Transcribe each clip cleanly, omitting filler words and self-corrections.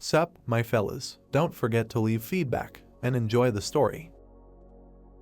Sup, my fellas, don't forget to leave feedback, and enjoy the story.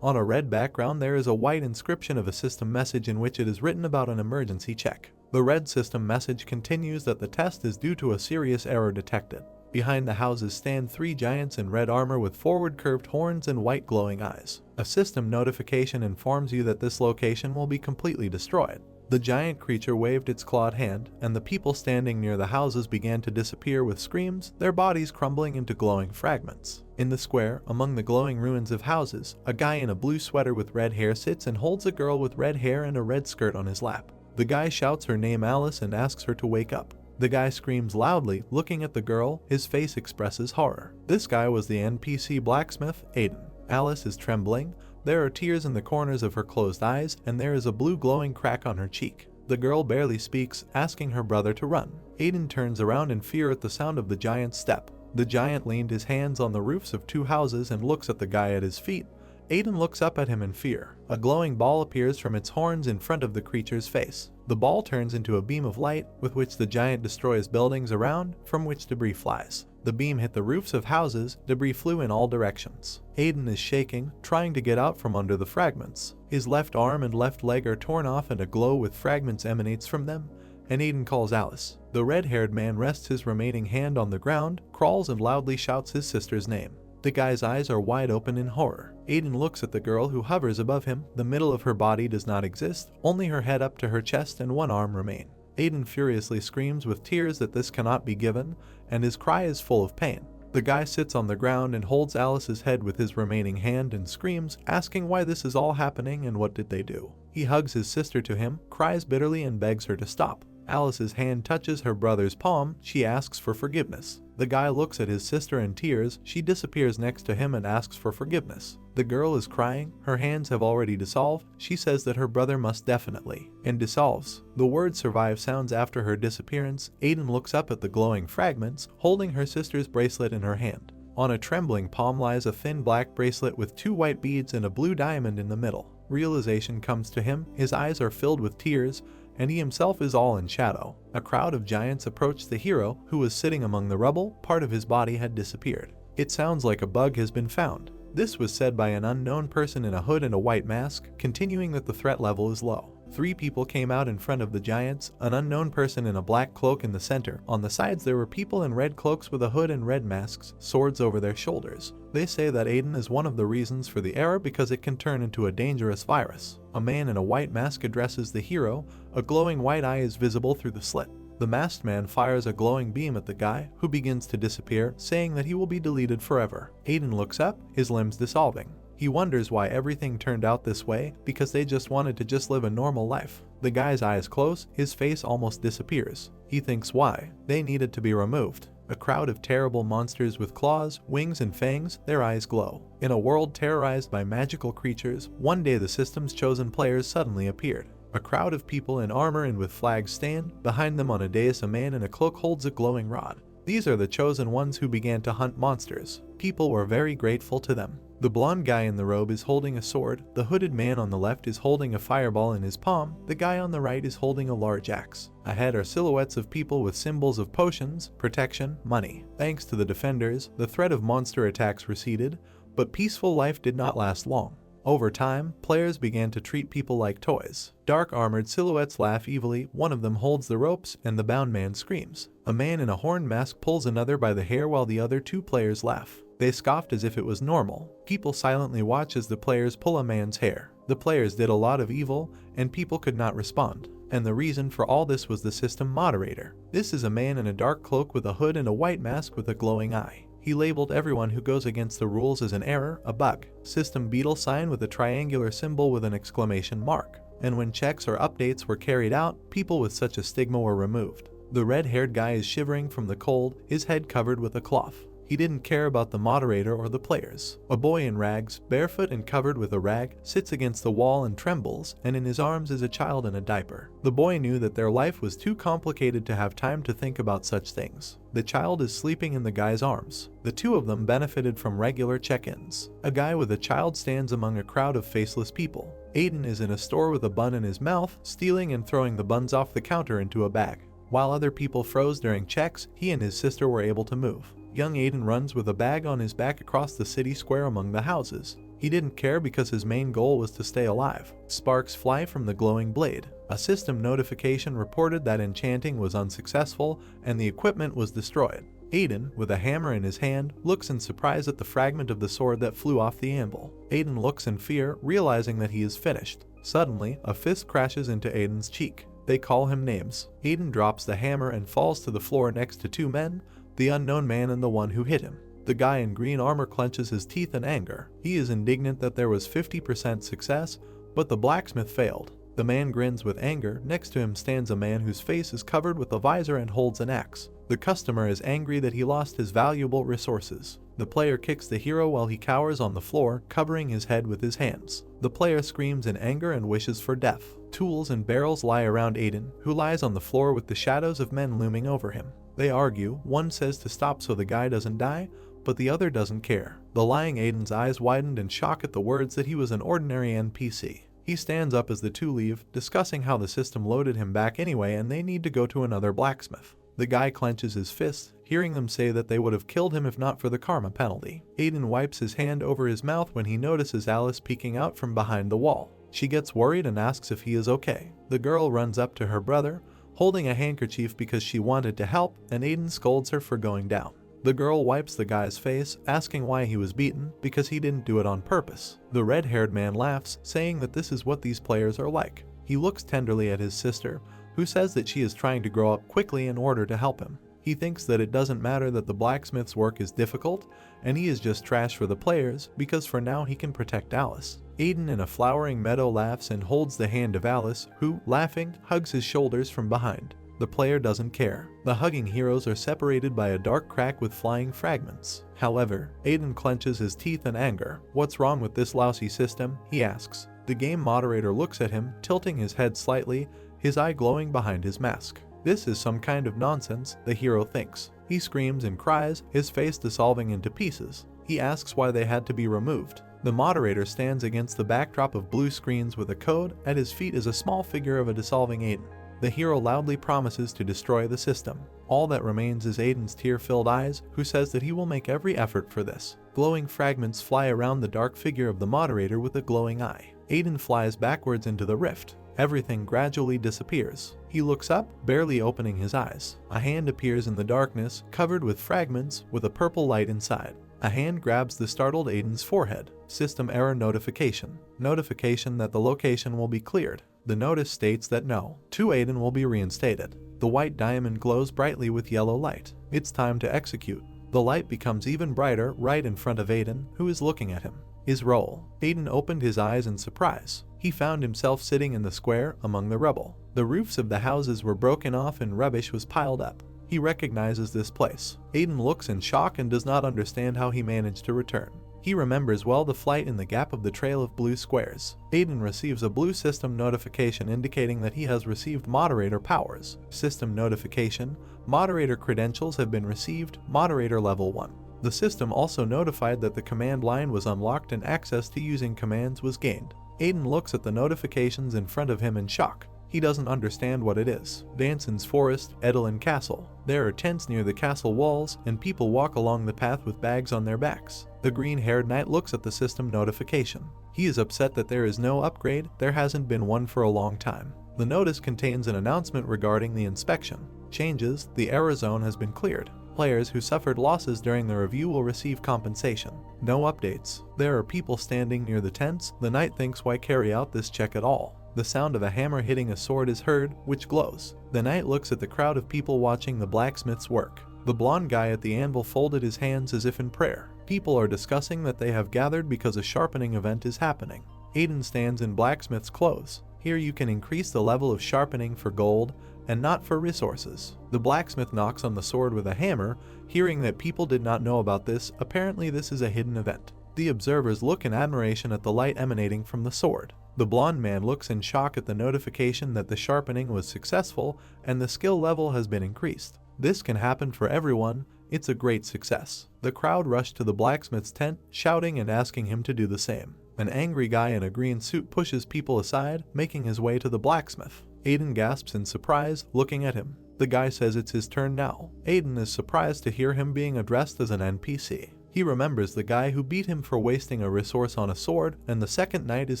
On a red background there is a white inscription of a system message in which it is written about an emergency check. The red system message continues that the test is due to a serious error detected. Behind the houses stand 3 giants in red armor with forward curved horns and white glowing eyes. A system notification informs you that this location will be completely destroyed. The giant creature waved its clawed hand, and the people standing near the houses began to disappear with screams, their bodies crumbling into glowing fragments. In the square, among the glowing ruins of houses, a guy in a blue sweater with red hair sits and holds a girl with red hair and a red skirt on his lap. The guy shouts her name Alice and asks her to wake up. The guy screams loudly, looking at the girl, his face expresses horror. This guy was the NPC blacksmith, Aiden. Alice is trembling, there are tears in the corners of her closed eyes, and there is a blue glowing crack on her cheek. The girl barely speaks, asking her brother to run. Aiden turns around in fear at the sound of the giant's step. The giant leaned his hands on the roofs of 2 houses and looks at the guy at his feet. Aiden looks up at him in fear. A glowing ball appears from its horns in front of the creature's face. The ball turns into a beam of light, with which the giant destroys buildings around, from which debris flies. The beam hit the roofs of houses, debris flew in all directions. Aiden is shaking, trying to get out from under the fragments. His left arm and left leg are torn off and a glow with fragments emanates from them, and Aiden calls Alice. The red-haired man rests his remaining hand on the ground, crawls and loudly shouts his sister's name. The guy's eyes are wide open in horror. Aiden looks at the girl who hovers above him. The middle of her body does not exist, only her head up to her chest and one arm remain. Aiden furiously screams with tears that this cannot be given, and his cry is full of pain. The guy sits on the ground and holds Alice's head with his remaining hand and screams, asking why this is all happening and what did they do. He hugs his sister to him, cries bitterly and begs her to stop. Alice's hand touches her brother's palm, she asks for forgiveness. The guy looks at his sister in tears, she disappears next to him and asks for forgiveness. The girl is crying, her hands have already dissolved, she says that her brother must definitely, and dissolves. The word survive sounds after her disappearance. Aiden looks up at the glowing fragments, holding her sister's bracelet in her hand. On a trembling palm lies a thin black bracelet with 2 white beads and a blue diamond in the middle. Realization comes to him, his eyes are filled with tears, and he himself is all in shadow. A crowd of giants approached the hero, who was sitting among the rubble. Part of his body had disappeared. It sounds like a bug has been found. This was said by an unknown person in a hood and a white mask, continuing that the threat level is low. 3 people came out in front of the giants, an unknown person in a black cloak in the center. On the sides there were people in red cloaks with a hood and red masks, swords over their shoulders. They say that Aiden is one of the reasons for the error because it can turn into a dangerous virus. A man in a white mask addresses the hero, a glowing white eye is visible through the slit. The masked man fires a glowing beam at the guy, who begins to disappear, saying that he will be deleted forever. Aiden looks up, his limbs dissolving. He wonders why everything turned out this way, because they just wanted to just live a normal life. The guy's eyes close, his face almost disappears. He thinks why. They needed to be removed. A crowd of terrible monsters with claws, wings and fangs, their eyes glow. In a world terrorized by magical creatures, one day the system's chosen players suddenly appeared. A crowd of people in armor and with flags stand. Behind them on a dais a man in a cloak holds a glowing rod. These are the chosen ones who began to hunt monsters. People were very grateful to them. The blonde guy in the robe is holding a sword, the hooded man on the left is holding a fireball in his palm, the guy on the right is holding a large axe. Ahead are silhouettes of people with symbols of potions, protection, money. Thanks to the defenders, the threat of monster attacks receded, but peaceful life did not last long. Over time, players began to treat people like toys. Dark armored silhouettes laugh evilly, one of them holds the ropes, and the bound man screams. A man in a horn mask pulls another by the hair while the other 2 players laugh. They scoffed as if it was normal. People silently watch as the players pull a man's hair. The players did a lot of evil, and people could not respond. And the reason for all this was the system moderator. This is a man in a dark cloak with a hood and a white mask with a glowing eye. He labeled everyone who goes against the rules as an error, a bug. System beetle sign with a triangular symbol with an exclamation mark. And when checks or updates were carried out, people with such a stigma were removed. The red-haired guy is shivering from the cold, his head covered with a cloth. He didn't care about the moderator or the players. A boy in rags, barefoot and covered with a rag, sits against the wall and trembles, and in his arms is a child in a diaper. The boy knew that their life was too complicated to have time to think about such things. The child is sleeping in the guy's arms. The 2 of them benefited from regular check-ins. A guy with a child stands among a crowd of faceless people. Aiden is in a store with a bun in his mouth, stealing and throwing the buns off the counter into a bag. While other people froze during checks, he and his sister were able to move. Young Aiden runs with a bag on his back across the city square among the houses. He didn't care because his main goal was to stay alive. Sparks fly from the glowing blade. A system notification reported that enchanting was unsuccessful and the equipment was destroyed. Aiden, with a hammer in his hand, looks in surprise at the fragment of the sword that flew off the anvil. Aiden looks in fear, realizing that he is finished. Suddenly, a fist crashes into Aiden's cheek. They call him names. Aiden drops the hammer and falls to the floor next to two men, the unknown man and the one who hit him. The guy in green armor clenches his teeth in anger. He is indignant that there was 50% success, but the blacksmith failed. The man grins with anger. Next to him stands a man whose face is covered with a visor and holds an axe. The customer is angry that he lost his valuable resources. The player kicks the hero while he cowers on the floor, covering his head with his hands. The player screams in anger and wishes for death. Tools and barrels lie around Aiden, who lies on the floor with the shadows of men looming over him. They argue. One says to stop so the guy doesn't die, but the other doesn't care. The lying Aiden's eyes widened in shock at the words that he was an ordinary NPC. He stands up as the two leave, discussing how the system loaded him back anyway and they need to go to another blacksmith. The guy clenches his fists, hearing them say that they would have killed him if not for the karma penalty. Aiden wipes his hand over his mouth when he notices Alice peeking out from behind the wall. She gets worried and asks if he is okay. The girl runs up to her brother, holding a handkerchief because she wanted to help, and Aiden scolds her for going down. The girl wipes the guy's face, asking why he was beaten, because he didn't do it on purpose. The red-haired man laughs, saying that this is what these players are like. He looks tenderly at his sister, who says that she is trying to grow up quickly in order to help him. He thinks that it doesn't matter that the blacksmith's work is difficult, and he is just trash for the players, because for now he can protect Alice. Aiden in a flowering meadow laughs and holds the hand of Alice, who, laughing, hugs his shoulders from behind. The player doesn't care. The hugging heroes are separated by a dark crack with flying fragments. However, Aiden clenches his teeth in anger. What's wrong with this lousy system? He asks. The game moderator looks at him, tilting his head slightly, his eye glowing behind his mask. This is some kind of nonsense, the hero thinks. He screams and cries, his face dissolving into pieces. He asks why they had to be removed. The moderator stands against the backdrop of blue screens with a code. At his feet is a small figure of a dissolving Aiden. The hero loudly promises to destroy the system. All that remains is Aiden's tear-filled eyes, who says that he will make every effort for this. Glowing fragments fly around the dark figure of the moderator with a glowing eye. Aiden flies backwards into the rift. Everything gradually disappears. He looks up, barely opening his eyes. A hand appears in the darkness, covered with fragments, with a purple light inside. A hand grabs the startled Aiden's forehead. System error notification. Notification that the location will be cleared. The notice states that no. Aiden will be reinstated. The white diamond glows brightly with yellow light. It's time to execute. The light becomes even brighter right in front of Aiden, who is looking at him. His role. Aiden opened his eyes in surprise. He found himself sitting in the square among the rubble. The roofs of the houses were broken off and rubbish was piled up. He recognizes this place. Aiden looks in shock and does not understand how he managed to return. He remembers well the flight in the gap of the trail of blue squares. Aiden receives a blue system notification indicating that he has received moderator powers. System notification. Moderator credentials have been received. Moderator level 1. The system also notified that the command line was unlocked and access to using commands was gained. Aiden looks at the notifications in front of him in shock. He doesn't understand what it is. Danson's Forest, Edelin Castle. There are tents near the castle walls, and people walk along the path with bags on their backs. The green-haired knight looks at the system notification. He is upset that there is no upgrade. There hasn't been one for a long time. The notice contains an announcement regarding the inspection. Changes. The error zone has been cleared. Players who suffered losses during the review will receive compensation. No updates. There are people standing near the tents. The knight thinks why carry out this check at all. The sound of a hammer hitting a sword is heard, which glows. The knight looks at the crowd of people watching the blacksmith's work. The blonde guy at the anvil folded his hands as if in prayer. People are discussing that they have gathered because a sharpening event is happening. Aiden stands in blacksmith's clothes. Here you can increase the level of sharpening for gold and not for resources. The blacksmith knocks on the sword with a hammer, hearing that people did not know about this. Apparently this is a hidden event. The observers look in admiration at the light emanating from the sword. The blonde man looks in shock at the notification that the sharpening was successful and the skill level has been increased. This can happen for everyone. It's a great success. The crowd rushed to the blacksmith's tent, shouting and asking him to do the same. An angry guy in a green suit pushes people aside, making his way to the blacksmith. Aiden gasps in surprise, looking at him. The guy says it's his turn now. Aiden is surprised to hear him being addressed as an NPC. He remembers the guy who beat him for wasting a resource on a sword, and the second knight is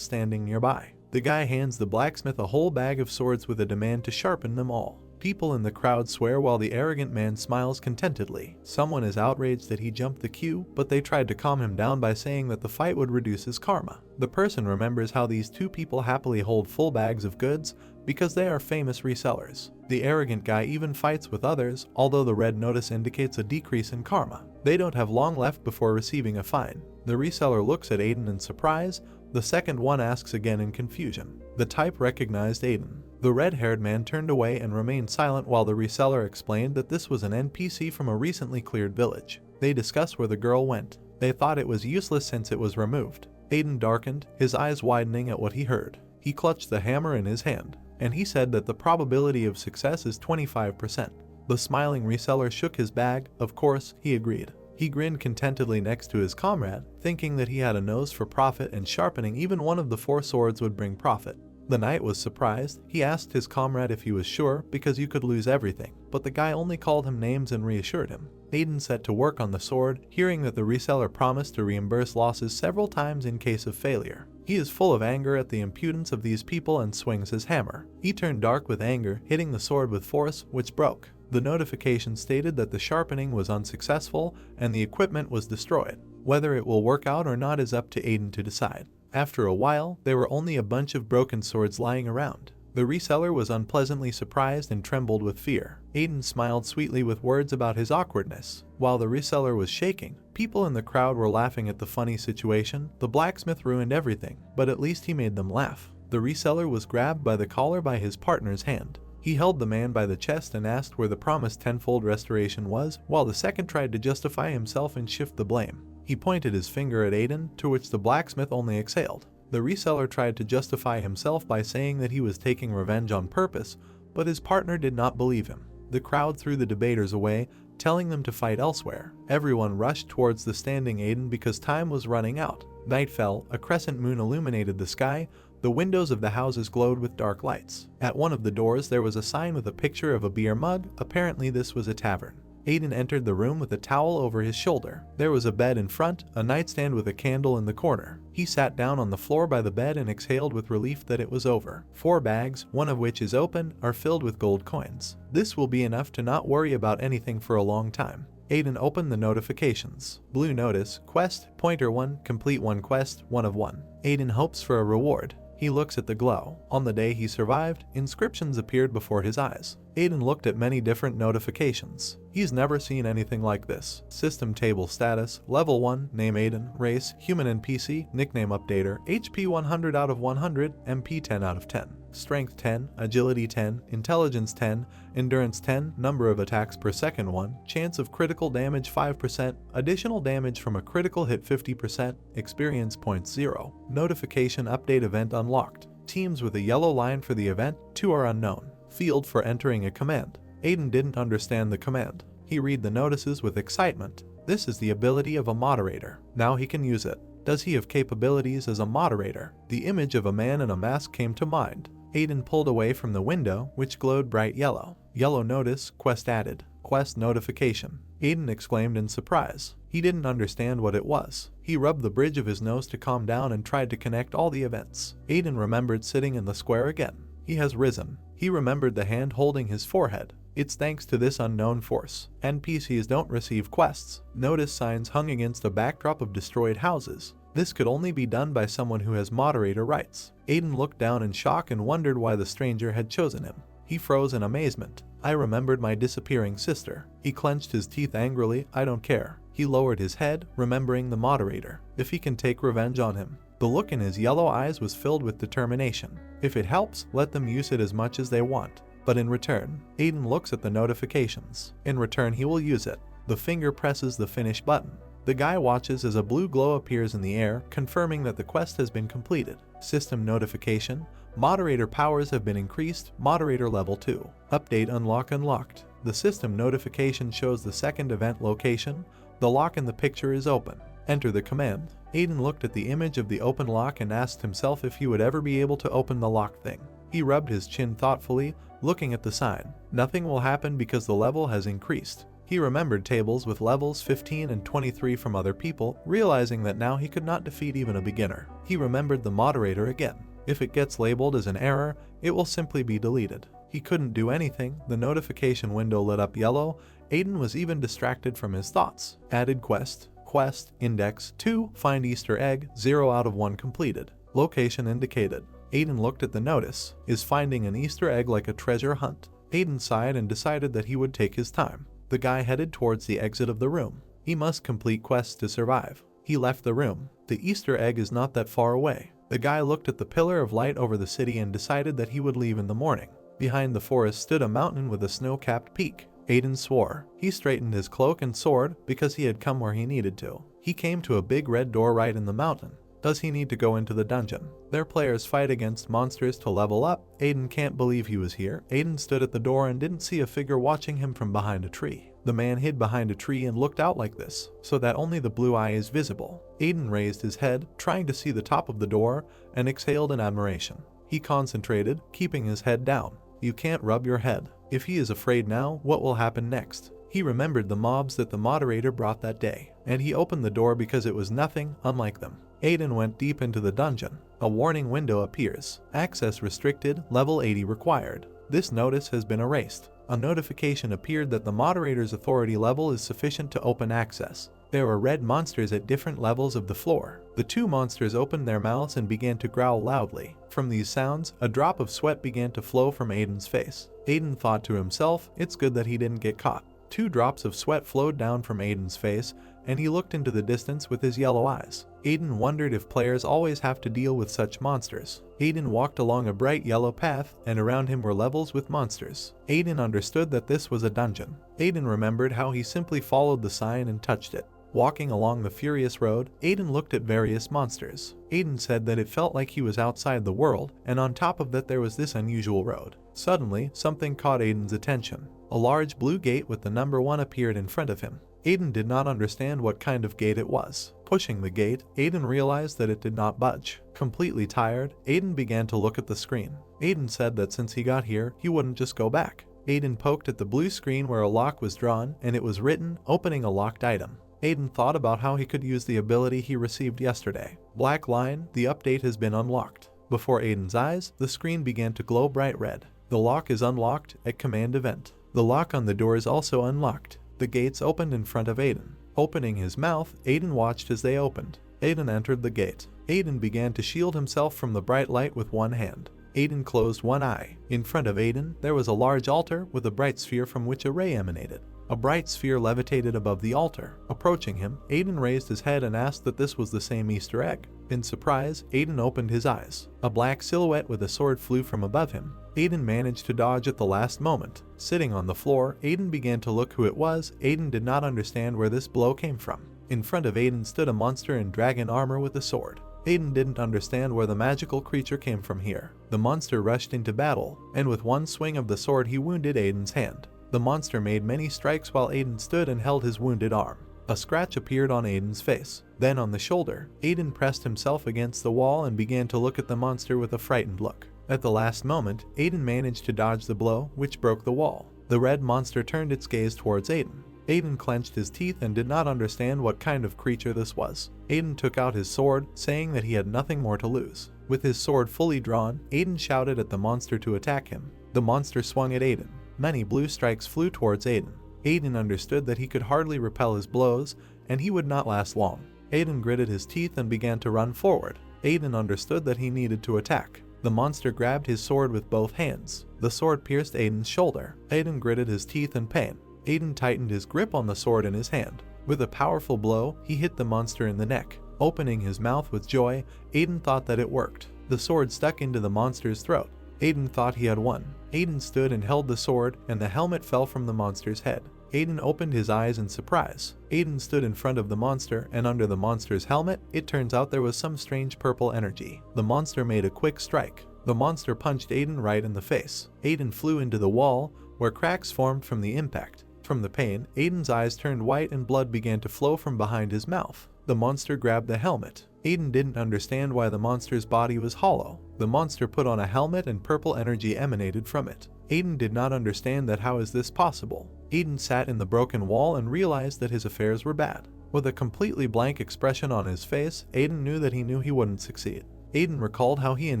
standing nearby. The guy hands the blacksmith a whole bag of swords with a demand to sharpen them all. People in the crowd swear while the arrogant man smiles contentedly. Someone is outraged that he jumped the queue, but they tried to calm him down by saying that the fight would reduce his karma. The person remembers how these two people happily hold full bags of goods because they are famous resellers. The arrogant guy even fights with others, although the red notice indicates a decrease in karma. They don't have long left before receiving a fine. The reseller looks at Aiden in surprise. The second one asks again in confusion. The type recognized Aiden. The red-haired man turned away and remained silent while the reseller explained that this was an NPC from a recently cleared village. They discussed where the girl went. They thought it was useless since it was removed. Aiden darkened, his eyes widening at what he heard. He clutched the hammer in his hand, and he said that the probability of success is 25%. The smiling reseller shook his bag. Of course, he agreed. He grinned contentedly next to his comrade, thinking that he had a nose for profit and sharpening even one of the 4 swords would bring profit. The knight was surprised. He asked his comrade if he was sure, because you could lose everything, but the guy only called him names and reassured him. Aiden set to work on the sword, hearing that the reseller promised to reimburse losses several times in case of failure. He is full of anger at the impudence of these people and swings his hammer. He turned dark with anger, hitting the sword with force, which broke. The notification stated that the sharpening was unsuccessful and the equipment was destroyed. Whether it will work out or not is up to Aiden to decide. After a while, there were only a bunch of broken swords lying around. The reseller was unpleasantly surprised and trembled with fear. Aiden smiled sweetly with words about his awkwardness. While the reseller was shaking, people in the crowd were laughing at the funny situation. The blacksmith ruined everything, but at least he made them laugh. The reseller was grabbed by the collar by his partner's hand. He held the man by the chest and asked where the promised tenfold restoration was, while the second tried to justify himself and shift the blame. He pointed his finger at Aiden, to which the blacksmith only exhaled. The reseller tried to justify himself by saying that he was taking revenge on purpose, but his partner did not believe him. The crowd threw the debaters away, telling them to fight elsewhere. Everyone rushed towards the standing Aiden because time was running out. Night fell, a crescent moon illuminated the sky. The windows of the houses glowed with dark lights. At one of the doors there was a sign with a picture of a beer mug. Apparently this was a tavern. Aiden entered the room with a towel over his shoulder. There was a bed in front, a nightstand with a candle in the corner. He sat down on the floor by the bed and exhaled with relief that it was over. 4 bags, one of which is open, are filled with gold coins. This will be enough to not worry about anything for a long time. Aiden opened the notifications. Blue notice, quest, pointer 1, complete 1 quest, 1 of 1. Aiden hopes for a reward. He looks at the glow. On the day he survived, inscriptions appeared before his eyes. Aiden looked at many different notifications. He's never seen anything like this. System table status, level 1, name Aiden, race, human NPC, nickname updater, HP 100 out of 100, MP 10 out of 10. Strength 10, agility 10, intelligence 10, endurance 10, number of attacks per second 1, chance of critical damage 5%, additional damage from a critical hit 50%, experience points 0. Notification update event unlocked. Teams with a yellow line for the event, 2 are unknown. Field for entering a command. Aiden didn't understand the command. He read the notices with excitement. This is the ability of a moderator. Now he can use it. Does he have capabilities as a moderator? The image of a man in a mask came to mind. Aiden pulled away from the window, which glowed bright yellow. Yellow notice, quest added. Quest notification. Aiden exclaimed in surprise. He didn't understand what it was. He rubbed the bridge of his nose to calm down and tried to connect all the events. Aiden remembered sitting in the square again. He has risen. He remembered the hand holding his forehead. It's thanks to this unknown force. NPCs don't receive quests. Notice signs hung against a backdrop of destroyed houses. This could only be done by someone who has moderator rights. Aiden looked down in shock and wondered why the stranger had chosen him. He froze in amazement. I remembered my disappearing sister. He clenched his teeth angrily. I don't care. He lowered his head, remembering the moderator. If he can take revenge on him. The look in his yellow eyes was filled with determination. If it helps, let them use it as much as they want. But in return, Aiden looks at the notifications. In return, he will use it. The finger presses the finish button. The guy watches as a blue glow appears in the air, confirming that the quest has been completed. System notification. Moderator powers have been increased. Moderator level 2. Update unlocked. The system notification shows the second event location. The lock in the picture is open. Enter the command. Aiden looked at the image of the open lock and asked himself if he would ever be able to open the locked thing. He rubbed his chin thoughtfully, looking at the sign. Nothing will happen because the level has increased. He remembered tables with levels 15 and 23 from other people, realizing that now he could not defeat even a beginner. He remembered the moderator again. If it gets labeled as an error, it will simply be deleted. He couldn't do anything. The notification window lit up yellow. Aiden was even distracted from his thoughts. Added quest. Quest, index 2, find Easter egg, 0 out of 1 completed. Location indicated. Aiden looked at the notice. Is finding an Easter egg like a treasure hunt? Aiden sighed and decided that he would take his time. The guy headed towards the exit of the room. He must complete quests to survive. He left the room. The Easter egg is not that far away. The guy looked at the pillar of light over the city and decided that he would leave in the morning. Behind the forest stood a mountain with a snow-capped peak. Aiden swore. He straightened his cloak and sword because he had come where he needed to. He came to a big red door right in the mountain. Does he need to go into the dungeon? Their players fight against monsters to level up. Aiden can't believe he was here. Aiden stood at the door and didn't see a figure watching him from behind a tree. The man hid behind a tree and looked out like this, so that only the blue eye is visible. Aiden raised his head, trying to see the top of the door, and exhaled in admiration. He concentrated, keeping his head down. You can't rub your head. If he is afraid now, what will happen next? He remembered the mobs that the moderator brought that day, and he opened the door because it was nothing unlike them. Aiden went deep into the dungeon. A warning window appears. Access restricted, level 80 required. This notice has been erased. A notification appeared that the moderator's authority level is sufficient to open access. There were red monsters at different levels of the floor. The two monsters opened their mouths and began to growl loudly. From these sounds, a drop of sweat began to flow from Aiden's face. Aiden thought to himself, it's good that he didn't get caught. 2 drops of sweat flowed down from Aiden's face, and he looked into the distance with his yellow eyes. Aiden wondered if players always have to deal with such monsters. Aiden walked along a bright yellow path, and around him were levels with monsters. Aiden understood that this was a dungeon. Aiden remembered how he simply followed the sign and touched it. Walking along the furious road, Aiden looked at various monsters. Aiden said that it felt like he was outside the world, and on top of that there was this unusual road. Suddenly, something caught Aiden's attention. A large blue gate with the number 1 appeared in front of him. Aiden did not understand what kind of gate it was. Pushing the gate, Aiden realized that it did not budge. Completely tired, Aiden began to look at the screen. Aiden said that since he got here, he wouldn't just go back. Aiden poked at the blue screen where a lock was drawn, and it was written, opening a locked item. Aiden thought about how he could use the ability he received yesterday. Black line, the update has been unlocked. Before Aiden's eyes, the screen began to glow bright red. The lock is unlocked at command event. The lock on the door is also unlocked. The gates opened in front of Aiden. Opening his mouth, Aiden watched as they opened. Aiden entered the gate. Aiden began to shield himself from the bright light with one hand. Aiden closed one eye. In front of Aiden, there was a large altar with a bright sphere from which a ray emanated. A bright sphere levitated above the altar. Approaching him, Aiden raised his head and asked that this was the same Easter egg. In surprise, Aiden opened his eyes. A black silhouette with a sword flew from above him. Aiden managed to dodge at the last moment. Sitting on the floor, Aiden began to look who it was. Aiden did not understand where this blow came from. In front of Aiden stood a monster in dragon armor with a sword. Aiden didn't understand where the magical creature came from here. The monster rushed into battle, and with one swing of the sword he wounded Aiden's hand. The monster made many strikes while Aiden stood and held his wounded arm. A scratch appeared on Aiden's face, then on the shoulder. Aiden pressed himself against the wall and began to look at the monster with a frightened look. At the last moment, Aiden managed to dodge the blow, which broke the wall. The red monster turned its gaze towards Aiden. Aiden clenched his teeth and did not understand what kind of creature this was. Aiden took out his sword, saying that he had nothing more to lose. With his sword fully drawn, Aiden shouted at the monster to attack him. The monster swung at Aiden. Many blue strikes flew towards Aiden. Aiden understood that he could hardly repel his blows, and he would not last long. Aiden gritted his teeth and began to run forward. Aiden understood that he needed to attack. The monster grabbed his sword with both hands. The sword pierced Aiden's shoulder. Aiden gritted his teeth in pain. Aiden tightened his grip on the sword in his hand. With a powerful blow, he hit the monster in the neck. Opening his mouth with joy, Aiden thought that it worked. The sword stuck into the monster's throat. Aiden thought he had won. Aiden stood and held the sword, and the helmet fell from the monster's head. Aiden opened his eyes in surprise. Aiden stood in front of the monster, and under the monster's helmet, it turns out there was some strange purple energy. The monster made a quick strike. The monster punched Aiden right in the face. Aiden flew into the wall, where cracks formed from the impact. From the pain, Aiden's eyes turned white and blood began to flow from behind his mouth. The monster grabbed the helmet. Aiden didn't understand why the monster's body was hollow. The monster put on a helmet and purple energy emanated from it. Aiden did not understand that. How is this possible? Aiden sat in the broken wall and realized that his affairs were bad. With a completely blank expression on his face, Aiden knew that he wouldn't succeed. Aiden recalled how he and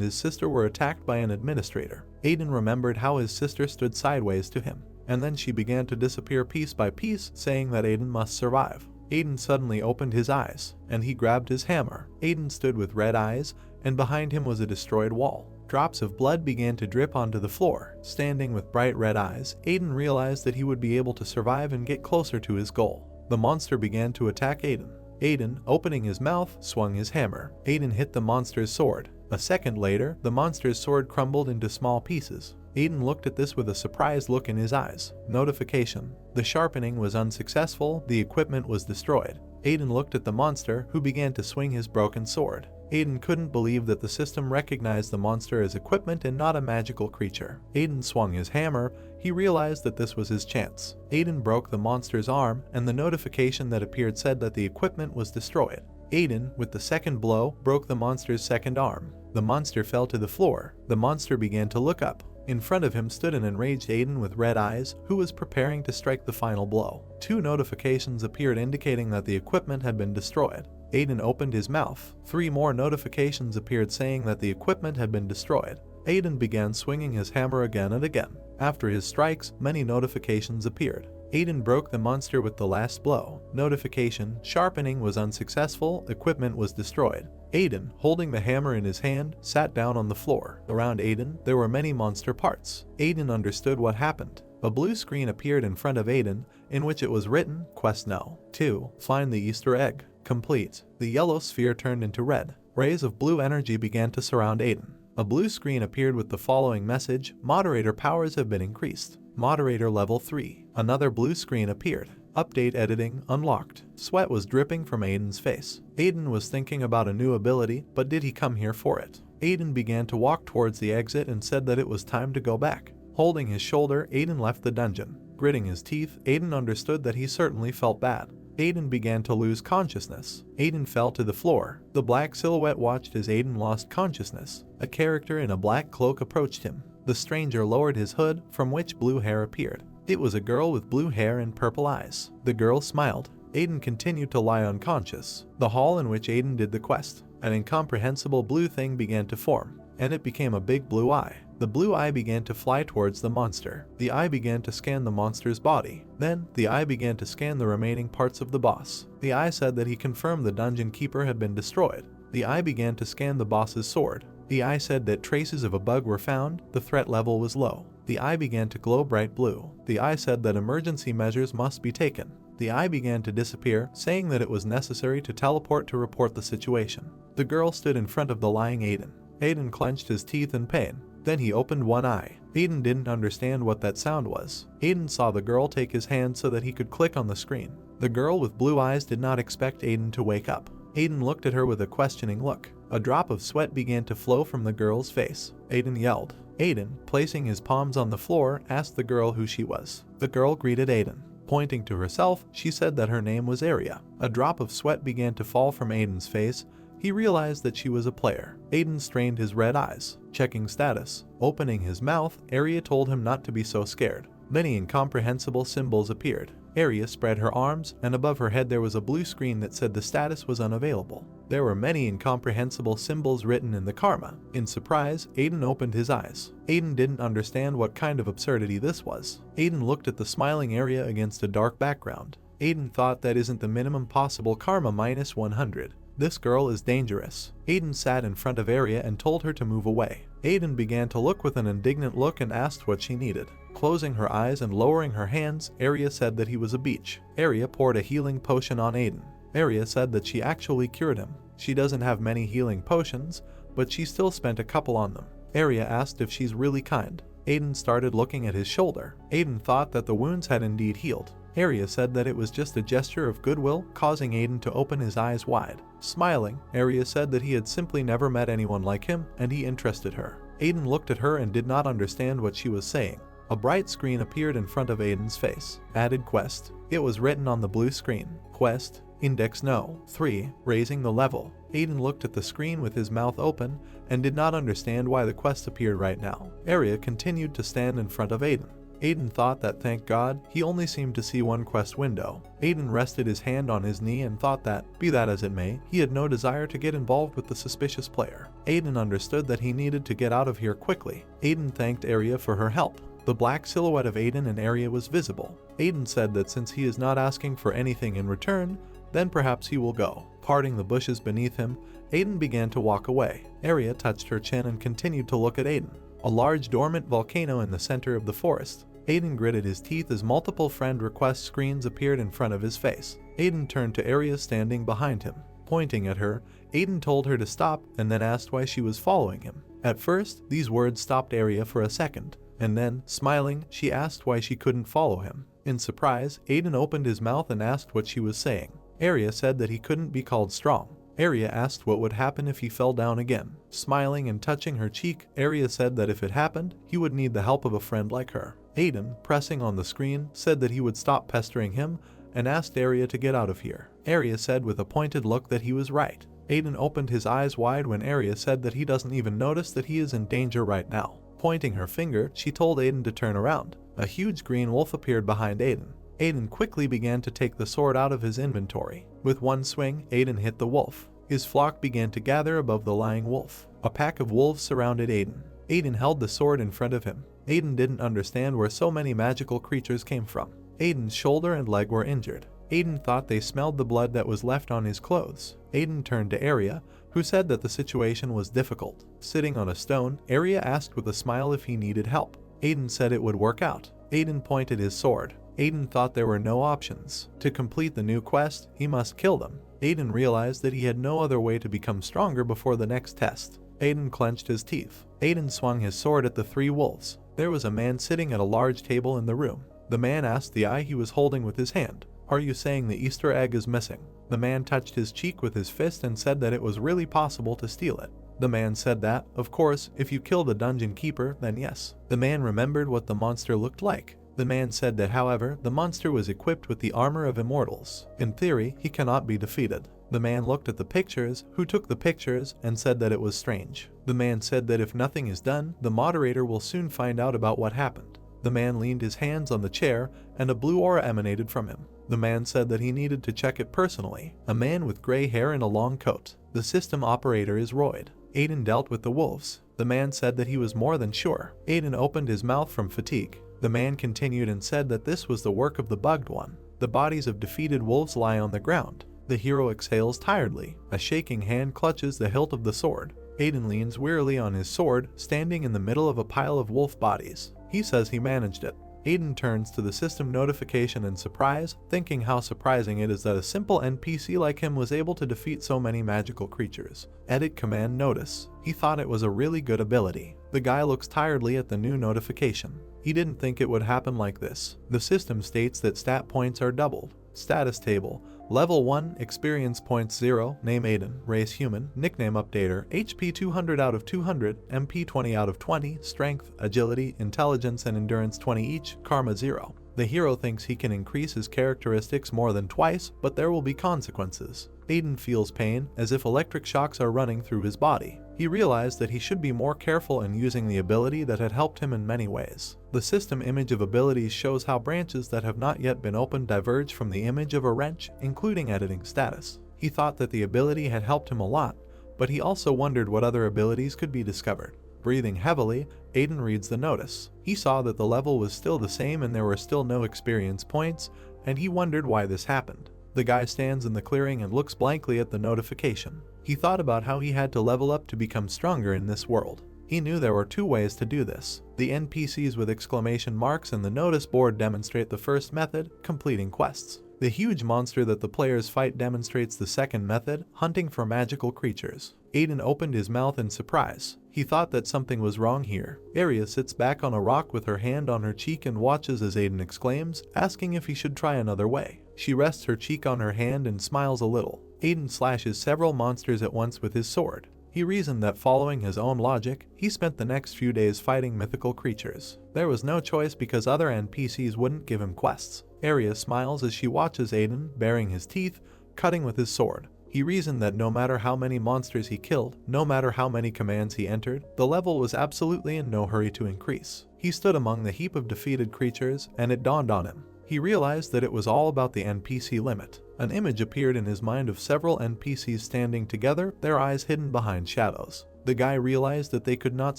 his sister were attacked by an administrator. Aiden remembered how his sister stood sideways to him, and then she began to disappear piece by piece, saying that Aiden must survive. Aiden suddenly opened his eyes, and he grabbed his hammer. Aiden stood with red eyes, and behind him was a destroyed wall. Drops of blood began to drip onto the floor. Standing with bright red eyes, Aiden realized that he would be able to survive and get closer to his goal. The monster began to attack Aiden. Aiden, opening his mouth, swung his hammer. Aiden hit the monster's sword. A second later, the monster's sword crumbled into small pieces. Aiden looked at this with a surprised look in his eyes. Notification: the sharpening was unsuccessful, the equipment was destroyed. Aiden looked at the monster, who began to swing his broken sword. Aiden couldn't believe that the system recognized the monster as equipment and not a magical creature. Aiden swung his hammer. He realized that this was his chance. Aiden broke the monster's arm, and the notification that appeared said that the equipment was destroyed. Aiden, with the second blow, broke the monster's second arm. The monster fell to the floor. The monster began to look up. In front of him stood an enraged Aiden with red eyes, who was preparing to strike the final blow. 2 notifications appeared indicating that the equipment had been destroyed. Aiden opened his mouth. 3 more notifications appeared saying that the equipment had been destroyed. Aiden began swinging his hammer again and again. After his strikes, many notifications appeared. Aiden broke the monster with the last blow. Notification: sharpening was unsuccessful, equipment was destroyed. Aiden, holding the hammer in his hand, sat down on the floor. Around Aiden, there were many monster parts. Aiden understood what happened. A blue screen appeared in front of Aiden, in which it was written, Quest No. 2. Find the Easter egg. Complete. The yellow sphere turned into red. Rays of blue energy began to surround Aiden. A blue screen appeared with the following message: Moderator powers have been increased. Moderator level 3. Another blue screen appeared. Update editing unlocked. Sweat was dripping from Aiden's face. Aiden was thinking about a new ability, but did he come here for it? Aiden began to walk towards the exit and said that it was time to go back. Holding his shoulder, Aiden left the dungeon. Gritting his teeth, Aiden understood that he certainly felt bad. Aiden began to lose consciousness. Aiden fell to the floor. The black silhouette watched as Aiden lost consciousness. A character in a black cloak approached him. The stranger lowered his hood, from which blue hair appeared. It was a girl with blue hair and purple eyes. The girl smiled. Aiden continued to lie unconscious. The hall in which Aiden did the quest. An incomprehensible blue thing began to form, and it became a big blue eye. The blue eye began to fly towards the monster. The eye began to scan the monster's body. Then, the eye began to scan the remaining parts of the boss. The eye said that he confirmed the dungeon keeper had been destroyed. The eye began to scan the boss's sword. The eye said that traces of a bug were found, the threat level was low. The eye began to glow bright blue. The eye said that emergency measures must be taken. The eye began to disappear, saying that it was necessary to teleport to report the situation. The girl stood in front of the lying Aiden. Aiden clenched his teeth in pain. Then he opened one eye. Aiden didn't understand what that sound was. Aiden saw the girl take his hand so that he could click on the screen. The girl with blue eyes did not expect Aiden to wake up. Aiden looked at her with a questioning look. A drop of sweat began to flow from the girl's face. Aiden yelled. Aiden, placing his palms on the floor, asked the girl who she was. The girl greeted Aiden. Pointing to herself, she said that her name was Aria. A drop of sweat began to fall from Aiden's face. He realized that she was a player. Aiden strained his red eyes, checking status. Opening his mouth, Aria told him not to be so scared. Many incomprehensible symbols appeared. Aria spread her arms, and above her head there was a blue screen that said the status was unavailable. There were many incomprehensible symbols written in the karma. In surprise, Aiden opened his eyes. Aiden didn't understand what kind of absurdity this was. Aiden looked at the smiling Aria against a dark background. Aiden thought that isn't the minimum possible karma minus 100. This girl is dangerous. Aiden sat in front of Aria and told her to move away. Aiden began to look with an indignant look and asked what she needed. Closing her eyes and lowering her hands, Aria said that he was a beach. Aria poured a healing potion on Aiden. Aria said that she actually cured him. She doesn't have many healing potions, but she still spent a couple on them. Aria asked if she's really kind. Aiden started looking at his shoulder. Aiden thought that the wounds had indeed healed. Aria said that it was just a gesture of goodwill, causing Aiden to open his eyes wide. Smiling, Aria said that he had simply never met anyone like him, and he interested her. Aiden looked at her and did not understand what she was saying. A bright screen appeared in front of Aiden's face. Added quest. It was written on the blue screen. Quest. Index No. 3. Raising the level. Aiden looked at the screen with his mouth open and did not understand why the quest appeared right now. Arya continued to stand in front of Aiden. Aiden thought that thank God, he only seemed to see one quest window. Aiden rested his hand on his knee and thought that, be that as it may, he had no desire to get involved with the suspicious player. Aiden understood that he needed to get out of here quickly. Aiden thanked Arya for her help. The black silhouette of Aiden and Arya was visible. Aiden said that since he is not asking for anything in return, then perhaps he will go. Parting the bushes beneath him, Aiden began to walk away. Arya touched her chin and continued to look at Aiden. A large dormant volcano in the center of the forest. Aiden gritted his teeth as multiple friend request screens appeared in front of his face. Aiden turned to Arya standing behind him. Pointing at her, Aiden told her to stop and then asked why she was following him. At first, these words stopped Arya for a second, and then, smiling, she asked why she couldn't follow him. In surprise, Aiden opened his mouth and asked what she was saying. Arya said that he couldn't be called strong. Arya asked what would happen if he fell down again. Smiling and touching her cheek, Arya said that if it happened, he would need the help of a friend like her. Aiden, pressing on the screen, said that he would stop pestering him and asked Arya to get out of here. Arya said with a pointed look that he was right. Aiden opened his eyes wide when Arya said that he doesn't even notice that he is in danger right now. Pointing her finger, she told Aiden to turn around. A huge green wolf appeared behind Aiden. Aiden quickly began to take the sword out of his inventory. With one swing, Aiden hit the wolf. His flock began to gather above the lying wolf. A pack of wolves surrounded Aiden. Aiden held the sword in front of him. Aiden didn't understand where so many magical creatures came from. Aiden's shoulder and leg were injured. Aiden thought they smelled the blood that was left on his clothes. Aiden turned to Arya, who said that the situation was difficult. Sitting on a stone, Arya asked with a smile if he needed help. Aiden said it would work out. Aiden pointed his sword. Aiden thought there were no options. To complete the new quest, he must kill them. Aiden realized that he had no other way to become stronger before the next test. Aiden clenched his teeth. Aiden swung his sword at the three wolves. There was a man sitting at a large table in the room. The man asked the eye he was holding with his hand, "Are you saying the Easter egg is missing?" The man touched his cheek with his fist and said that it was really possible to steal it. The man said that, of course, if you kill the dungeon keeper, then yes. The man remembered what the monster looked like. The man said that, however, the monster was equipped with the armor of immortals. In theory, he cannot be defeated. The man looked at the pictures, who took the pictures, and said that it was strange. The man said that if nothing is done, the moderator will soon find out about what happened. The man leaned his hands on the chair, and a blue aura emanated from him. The man said that he needed to check it personally. A man with gray hair and a long coat. The system operator is Royd. Aiden dealt with the wolves. The man said that he was more than sure. Aiden opened his mouth from fatigue. The man continued and said that this was the work of the bugged one. The bodies of defeated wolves lie on the ground. The hero exhales tiredly. A shaking hand clutches the hilt of the sword. Aiden leans wearily on his sword, standing in the middle of a pile of wolf bodies. He says he managed it. Aiden turns to the system notification in surprise, thinking how surprising it is that a simple NPC like him was able to defeat so many magical creatures. Edit command notice. He thought it was a really good ability. The guy looks tiredly at the new notification. He didn't think it would happen like this. The system states that stat points are doubled. Status table. Level 1, experience points 0, name Aiden, race human, nickname updater, HP 200 out of 200, MP 20 out of 20, strength, agility, intelligence and endurance 20 each, karma 0. The hero thinks he can increase his characteristics more than twice, but there will be consequences. Aiden feels pain, as if electric shocks are running through his body. He realized that he should be more careful in using the ability that had helped him in many ways. The system image of abilities shows how branches that have not yet been opened diverge from the image of a wrench, including editing status. He thought that the ability had helped him a lot, but he also wondered what other abilities could be discovered. Breathing heavily, Aiden reads the notice. He saw that the level was still the same and there were still no experience points, and he wondered why this happened. The guy stands in the clearing and looks blankly at the notification. He thought about how he had to level up to become stronger in this world. He knew there were two ways to do this. The NPCs with exclamation marks and the notice board demonstrate the first method, completing quests. The huge monster that the players fight demonstrates the second method, hunting for magical creatures. Aiden opened his mouth in surprise. He thought that something was wrong here. Arya sits back on a rock with her hand on her cheek and watches as Aiden exclaims, asking if he should try another way. She rests her cheek on her hand and smiles a little. Aiden slashes several monsters at once with his sword. He reasoned that following his own logic, he spent the next few days fighting mythical creatures. There was no choice because other NPCs wouldn't give him quests. Arya smiles as she watches Aiden, baring his teeth, cutting with his sword. He reasoned that no matter how many monsters he killed, no matter how many commands he entered, the level was absolutely in no hurry to increase. He stood among the heap of defeated creatures, and it dawned on him. He realized that it was all about the NPC limit. An image appeared in his mind of several NPCs standing together, their eyes hidden behind shadows. The guy realized that they could not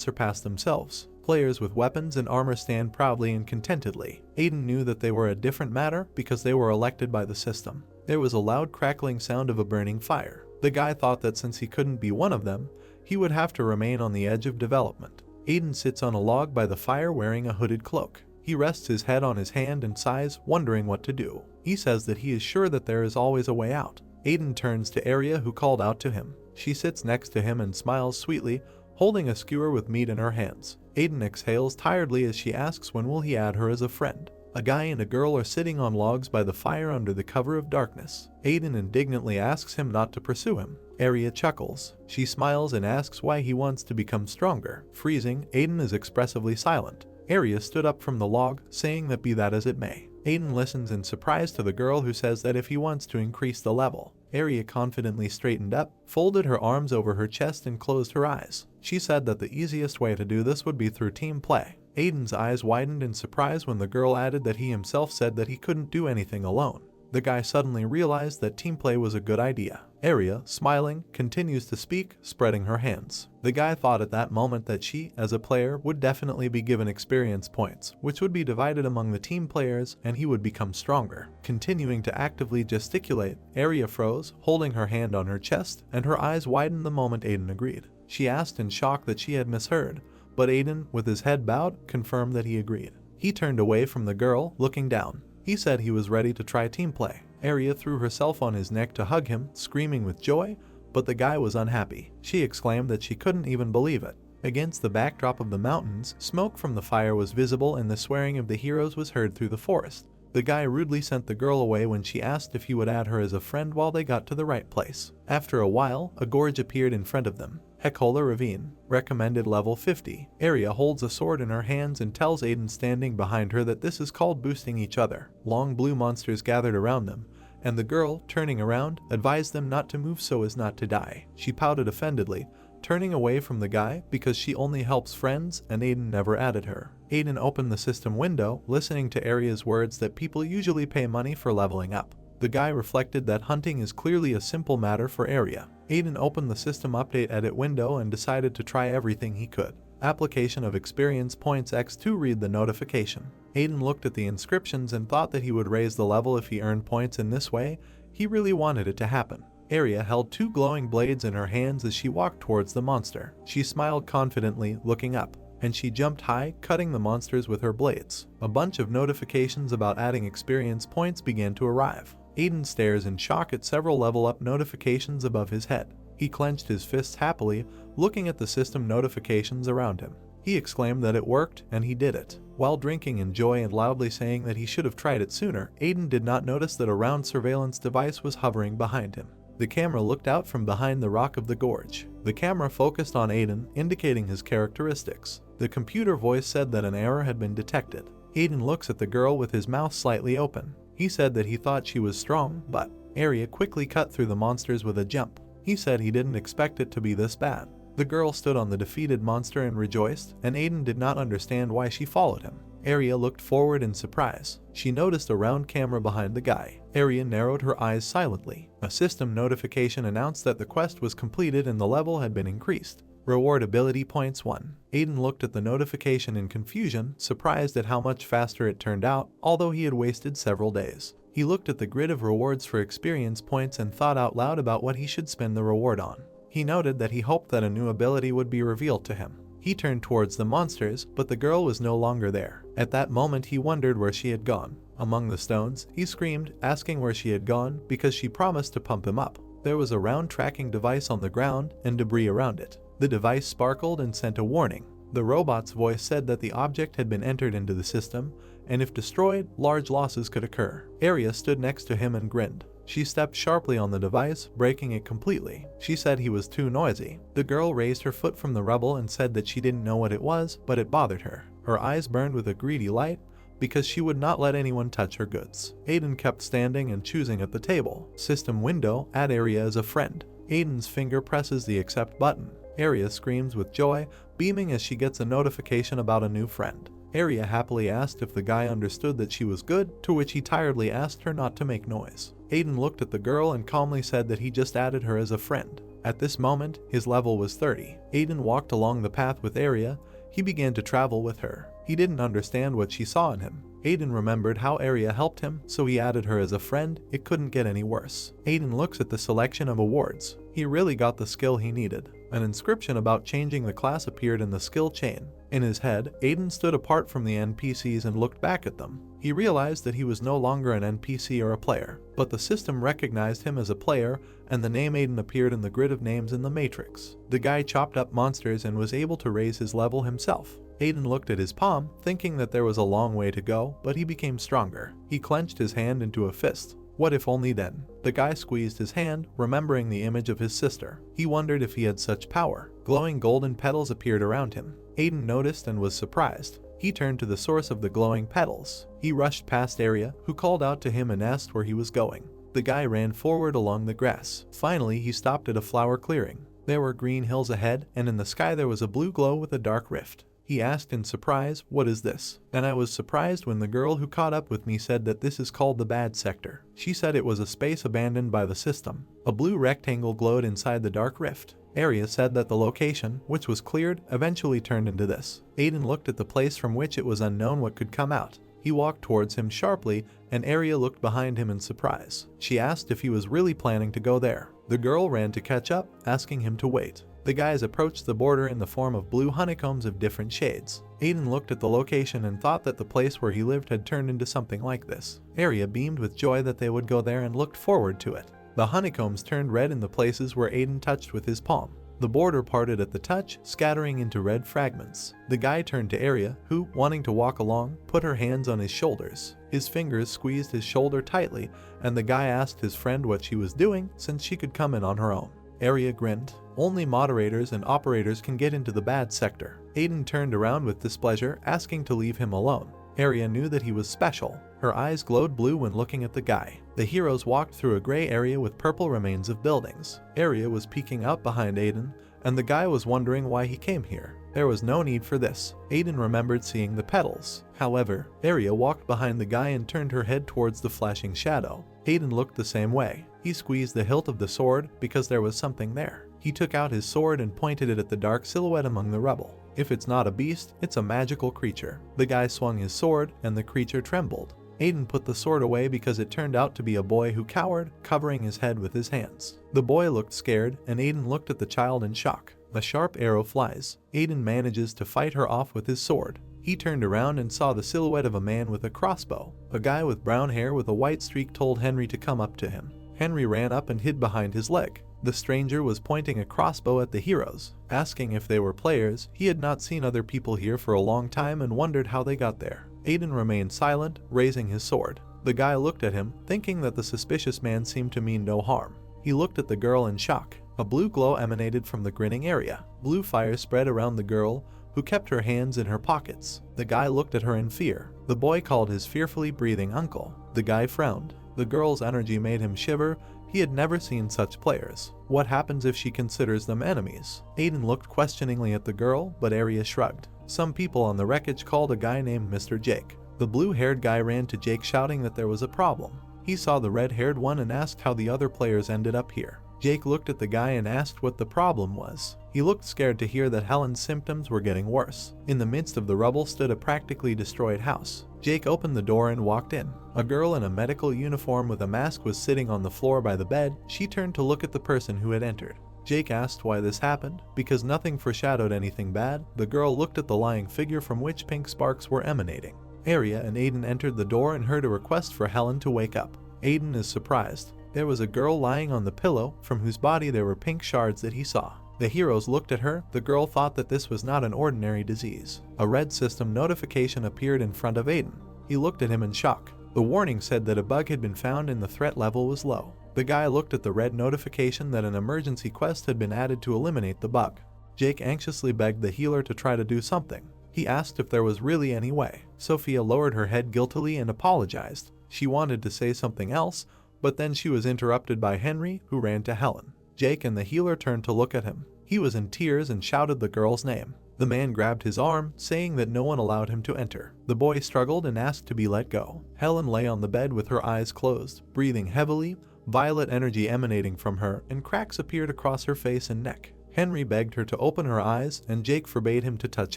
surpass themselves. Players with weapons and armor stand proudly and contentedly. Aiden knew that they were a different matter because they were elected by the system. There was a loud crackling sound of a burning fire. The guy thought that since he couldn't be one of them, he would have to remain on the edge of development. Aiden sits on a log by the fire wearing a hooded cloak. He rests his head on his hand and sighs, wondering what to do. He says that he is sure that there is always a way out. Aiden turns to Arya, who called out to him. She sits next to him and smiles sweetly, holding a skewer with meat in her hands. Aiden exhales tiredly as she asks when will he add her as a friend. A guy and a girl are sitting on logs by the fire under the cover of darkness. Aiden indignantly asks him not to pursue him. Arya chuckles. She smiles and asks why he wants to become stronger. Freezing, Aiden is expressively silent. Arya stood up from the log, saying that be that as it may. Aiden listens in surprise to the girl who says that if he wants to increase the level. Arya confidently straightened up, folded her arms over her chest and closed her eyes. She said that the easiest way to do this would be through team play. Aiden's eyes widened in surprise when the girl added that he himself said that he couldn't do anything alone. The guy suddenly realized that team play was a good idea. Arya, smiling, continues to speak, spreading her hands. The guy thought at that moment that she, as a player, would definitely be given experience points, which would be divided among the team players, and he would become stronger. Continuing to actively gesticulate, Arya froze, holding her hand on her chest, and her eyes widened the moment Aiden agreed. She asked in shock that she had misheard, but Aiden, with his head bowed, confirmed that he agreed. He turned away from the girl, looking down. He said he was ready to try team play. Arya threw herself on his neck to hug him, screaming with joy, but the guy was unhappy. She exclaimed that she couldn't even believe it. Against the backdrop of the mountains, smoke from the fire was visible and the swearing of the heroes was heard through the forest. The guy rudely sent the girl away when she asked if he would add her as a friend while they got to the right place. After a while, a gorge appeared in front of them. Hekola Ravine, recommended level 50. Arya holds a sword in her hands and tells Aiden standing behind her that this is called boosting each other. Long blue monsters gathered around them, and the girl, turning around, advised them not to move so as not to die. She pouted offendedly, turning away from the guy because she only helps friends and Aiden never added her. Aiden opened the system window, listening to Arya's words that people usually pay money for leveling up. The guy reflected that hunting is clearly a simple matter for Arya. Aiden opened the system update edit window and decided to try everything he could. Application of experience points X to read the notification. Aiden looked at the inscriptions and thought that he would raise the level if he earned points in this way. He really wanted it to happen. Arya held two glowing blades in her hands as she walked towards the monster. She smiled confidently, looking up, and she jumped high, cutting the monsters with her blades. A bunch of notifications about adding experience points began to arrive. Aiden stares in shock at several level-up notifications above his head. He clenched his fists happily, looking at the system notifications around him. He exclaimed that it worked, and he did it. While drinking in joy and loudly saying that he should have tried it sooner, Aiden did not notice that a round surveillance device was hovering behind him. The camera looked out from behind the rock of the gorge. The camera focused on Aiden, indicating his characteristics. The computer voice said that an error had been detected. Aiden looks at the girl with his mouth slightly open. He said that he thought she was strong, but Arya quickly cut through the monsters with a jump. He said he didn't expect it to be this bad. The girl stood on the defeated monster and rejoiced, and Aiden did not understand why she followed him. Arya looked forward in surprise. She noticed a round camera behind the guy. Arya narrowed her eyes silently. A system notification announced that the quest was completed and the level had been increased. Reward ability points 1. Aiden looked at the notification in confusion, surprised at how much faster it turned out, although he had wasted several days. He looked at the grid of rewards for experience points and thought out loud about what he should spend the reward on. He noted that he hoped that a new ability would be revealed to him. He turned towards the monsters, but the girl was no longer there. At that moment he wondered where she had gone. Among the stones, he screamed, asking where she had gone because she promised to pump him up. There was a round tracking device on the ground and debris around it. The device sparkled and sent a warning. The robot's voice said that the object had been entered into the system, and if destroyed, large losses could occur. Arya stood next to him and grinned. She stepped sharply on the device, breaking it completely. She said he was too noisy. The girl raised her foot from the rubble and said that she didn't know what it was, but it bothered her. Her eyes burned with a greedy light, because she would not let anyone touch her goods. Aiden kept standing and choosing at the table. System window, add Area as a friend. Aiden's finger presses the accept button. Area screams with joy, beaming as she gets a notification about a new friend. Area happily asked if the guy understood that she was good, to which he tiredly asked her not to make noise. Aiden looked at the girl and calmly said that he just added her as a friend. At this moment, his level was 30. Aiden walked along the path with Area. He began to travel with her. He didn't understand what she saw in him. Aiden remembered how Area helped him, so he added her as a friend. It couldn't get any worse. Aiden looks at the selection of awards. He really got the skill he needed. An inscription about changing the class appeared in the skill chain. In his head, Aiden stood apart from the NPCs and looked back at them. He realized that he was no longer an NPC or a player, but the system recognized him as a player, and the name Aiden appeared in the grid of names in the matrix. The guy chopped up monsters and was able to raise his level himself. Aiden looked at his palm, thinking that there was a long way to go, but he became stronger. He clenched his hand into a fist. What if only then? The guy squeezed his hand, remembering the image of his sister. He wondered if he had such power. Glowing golden petals appeared around him. Aiden noticed and was surprised. He turned to the source of the glowing petals. He rushed past Area, who called out to him and asked where he was going. The guy ran forward along the grass. Finally, he stopped at a flower clearing. There were green hills ahead, and in the sky there was a blue glow with a dark rift. He asked in surprise, "What is this?" And I was surprised when the girl who caught up with me said that this is called the bad sector. She said it was a space abandoned by the system. A blue rectangle glowed inside the dark rift. Area said that the location, which was cleared, eventually turned into this. Aiden looked at the place from which it was unknown what could come out. He walked towards him sharply, and Area looked behind him in surprise. She asked if he was really planning to go there. The girl ran to catch up, asking him to wait. The guys approached the border in the form of blue honeycombs of different shades. Aiden looked at the location and thought that the place where he lived had turned into something like this. Area beamed with joy that they would go there and looked forward to it. The honeycombs turned red in the places where Aiden touched with his palm. The border parted at the touch, scattering into red fragments. The guy turned to Area, who, wanting to walk along, put her hands on his shoulders. His fingers squeezed his shoulder tightly, and the guy asked his friend what she was doing, since she could come in on her own. Area grinned. Only moderators and operators can get into the bad sector. Aiden turned around with displeasure, asking to leave him alone. Area knew that he was special. Her eyes glowed blue when looking at the guy. The heroes walked through a gray area with purple remains of buildings. Area was peeking out behind Aiden, and the guy was wondering why he came here. There was no need for this. Aiden remembered seeing the petals. However, Area walked behind the guy and turned her head towards the flashing shadow. Aiden looked the same way. He squeezed the hilt of the sword because there was something there. He took out his sword and pointed it at the dark silhouette among the rubble. If it's not a beast, it's a magical creature. The guy swung his sword, and the creature trembled. Aiden put the sword away because it turned out to be a boy who cowered, covering his head with his hands. The boy looked scared, and Aiden looked at the child in shock. A sharp arrow flies. Aiden manages to fight her off with his sword. He turned around and saw the silhouette of a man with a crossbow. A guy with brown hair with a white streak told Henry to come up to him. Henry ran up and hid behind his leg. The stranger was pointing a crossbow at the heroes, asking if they were players. He had not seen other people here for a long time and wondered how they got there. Aiden remained silent, raising his sword. The guy looked at him, thinking that the suspicious man seemed to mean no harm. He looked at the girl in shock. A blue glow emanated from the grinning Area. Blue fire spread around the girl, who kept her hands in her pockets. The guy looked at her in fear. The boy called his fearfully breathing uncle. The guy frowned. The girl's energy made him shiver. He had never seen such players. What happens if she considers them enemies? Aiden looked questioningly at the girl, but Area shrugged. Some people on the wreckage called a guy named Mr. Jake. The blue-haired guy ran to Jake shouting that there was a problem. He saw the red-haired one and asked how the other players ended up here. Jake looked at the guy and asked what the problem was. He looked scared to hear that Helen's symptoms were getting worse. In the midst of the rubble stood a practically destroyed house. Jake opened the door and walked in. A girl in a medical uniform with a mask was sitting on the floor by the bed. She turned to look at the person who had entered. Jake asked why this happened. Because nothing foreshadowed anything bad, the girl looked at the lying figure from which pink sparks were emanating. Area and Aiden entered the door and heard a request for Helen to wake up. Aiden is surprised. There was a girl lying on the pillow, from whose body there were pink shards that he saw. The heroes looked at her. The girl thought that this was not an ordinary disease. A red system notification appeared in front of Aiden. He looked at him in shock. The warning said that a bug had been found and the threat level was low. The guy looked at the red notification that an emergency quest had been added to eliminate the bug. Jake anxiously begged the healer to try to do something. He asked if there was really any way. Sophia lowered her head guiltily and apologized. She wanted to say something else, but then she was interrupted by Henry, who ran to Helen. Jake and the healer turned to look at him. He was in tears and shouted the girl's name. The man grabbed his arm, saying that no one allowed him to enter. The boy struggled and asked to be let go. Helen lay on the bed with her eyes closed, breathing heavily, violet energy emanating from her, and cracks appeared across her face and neck. Henry begged her to open her eyes, and Jake forbade him to touch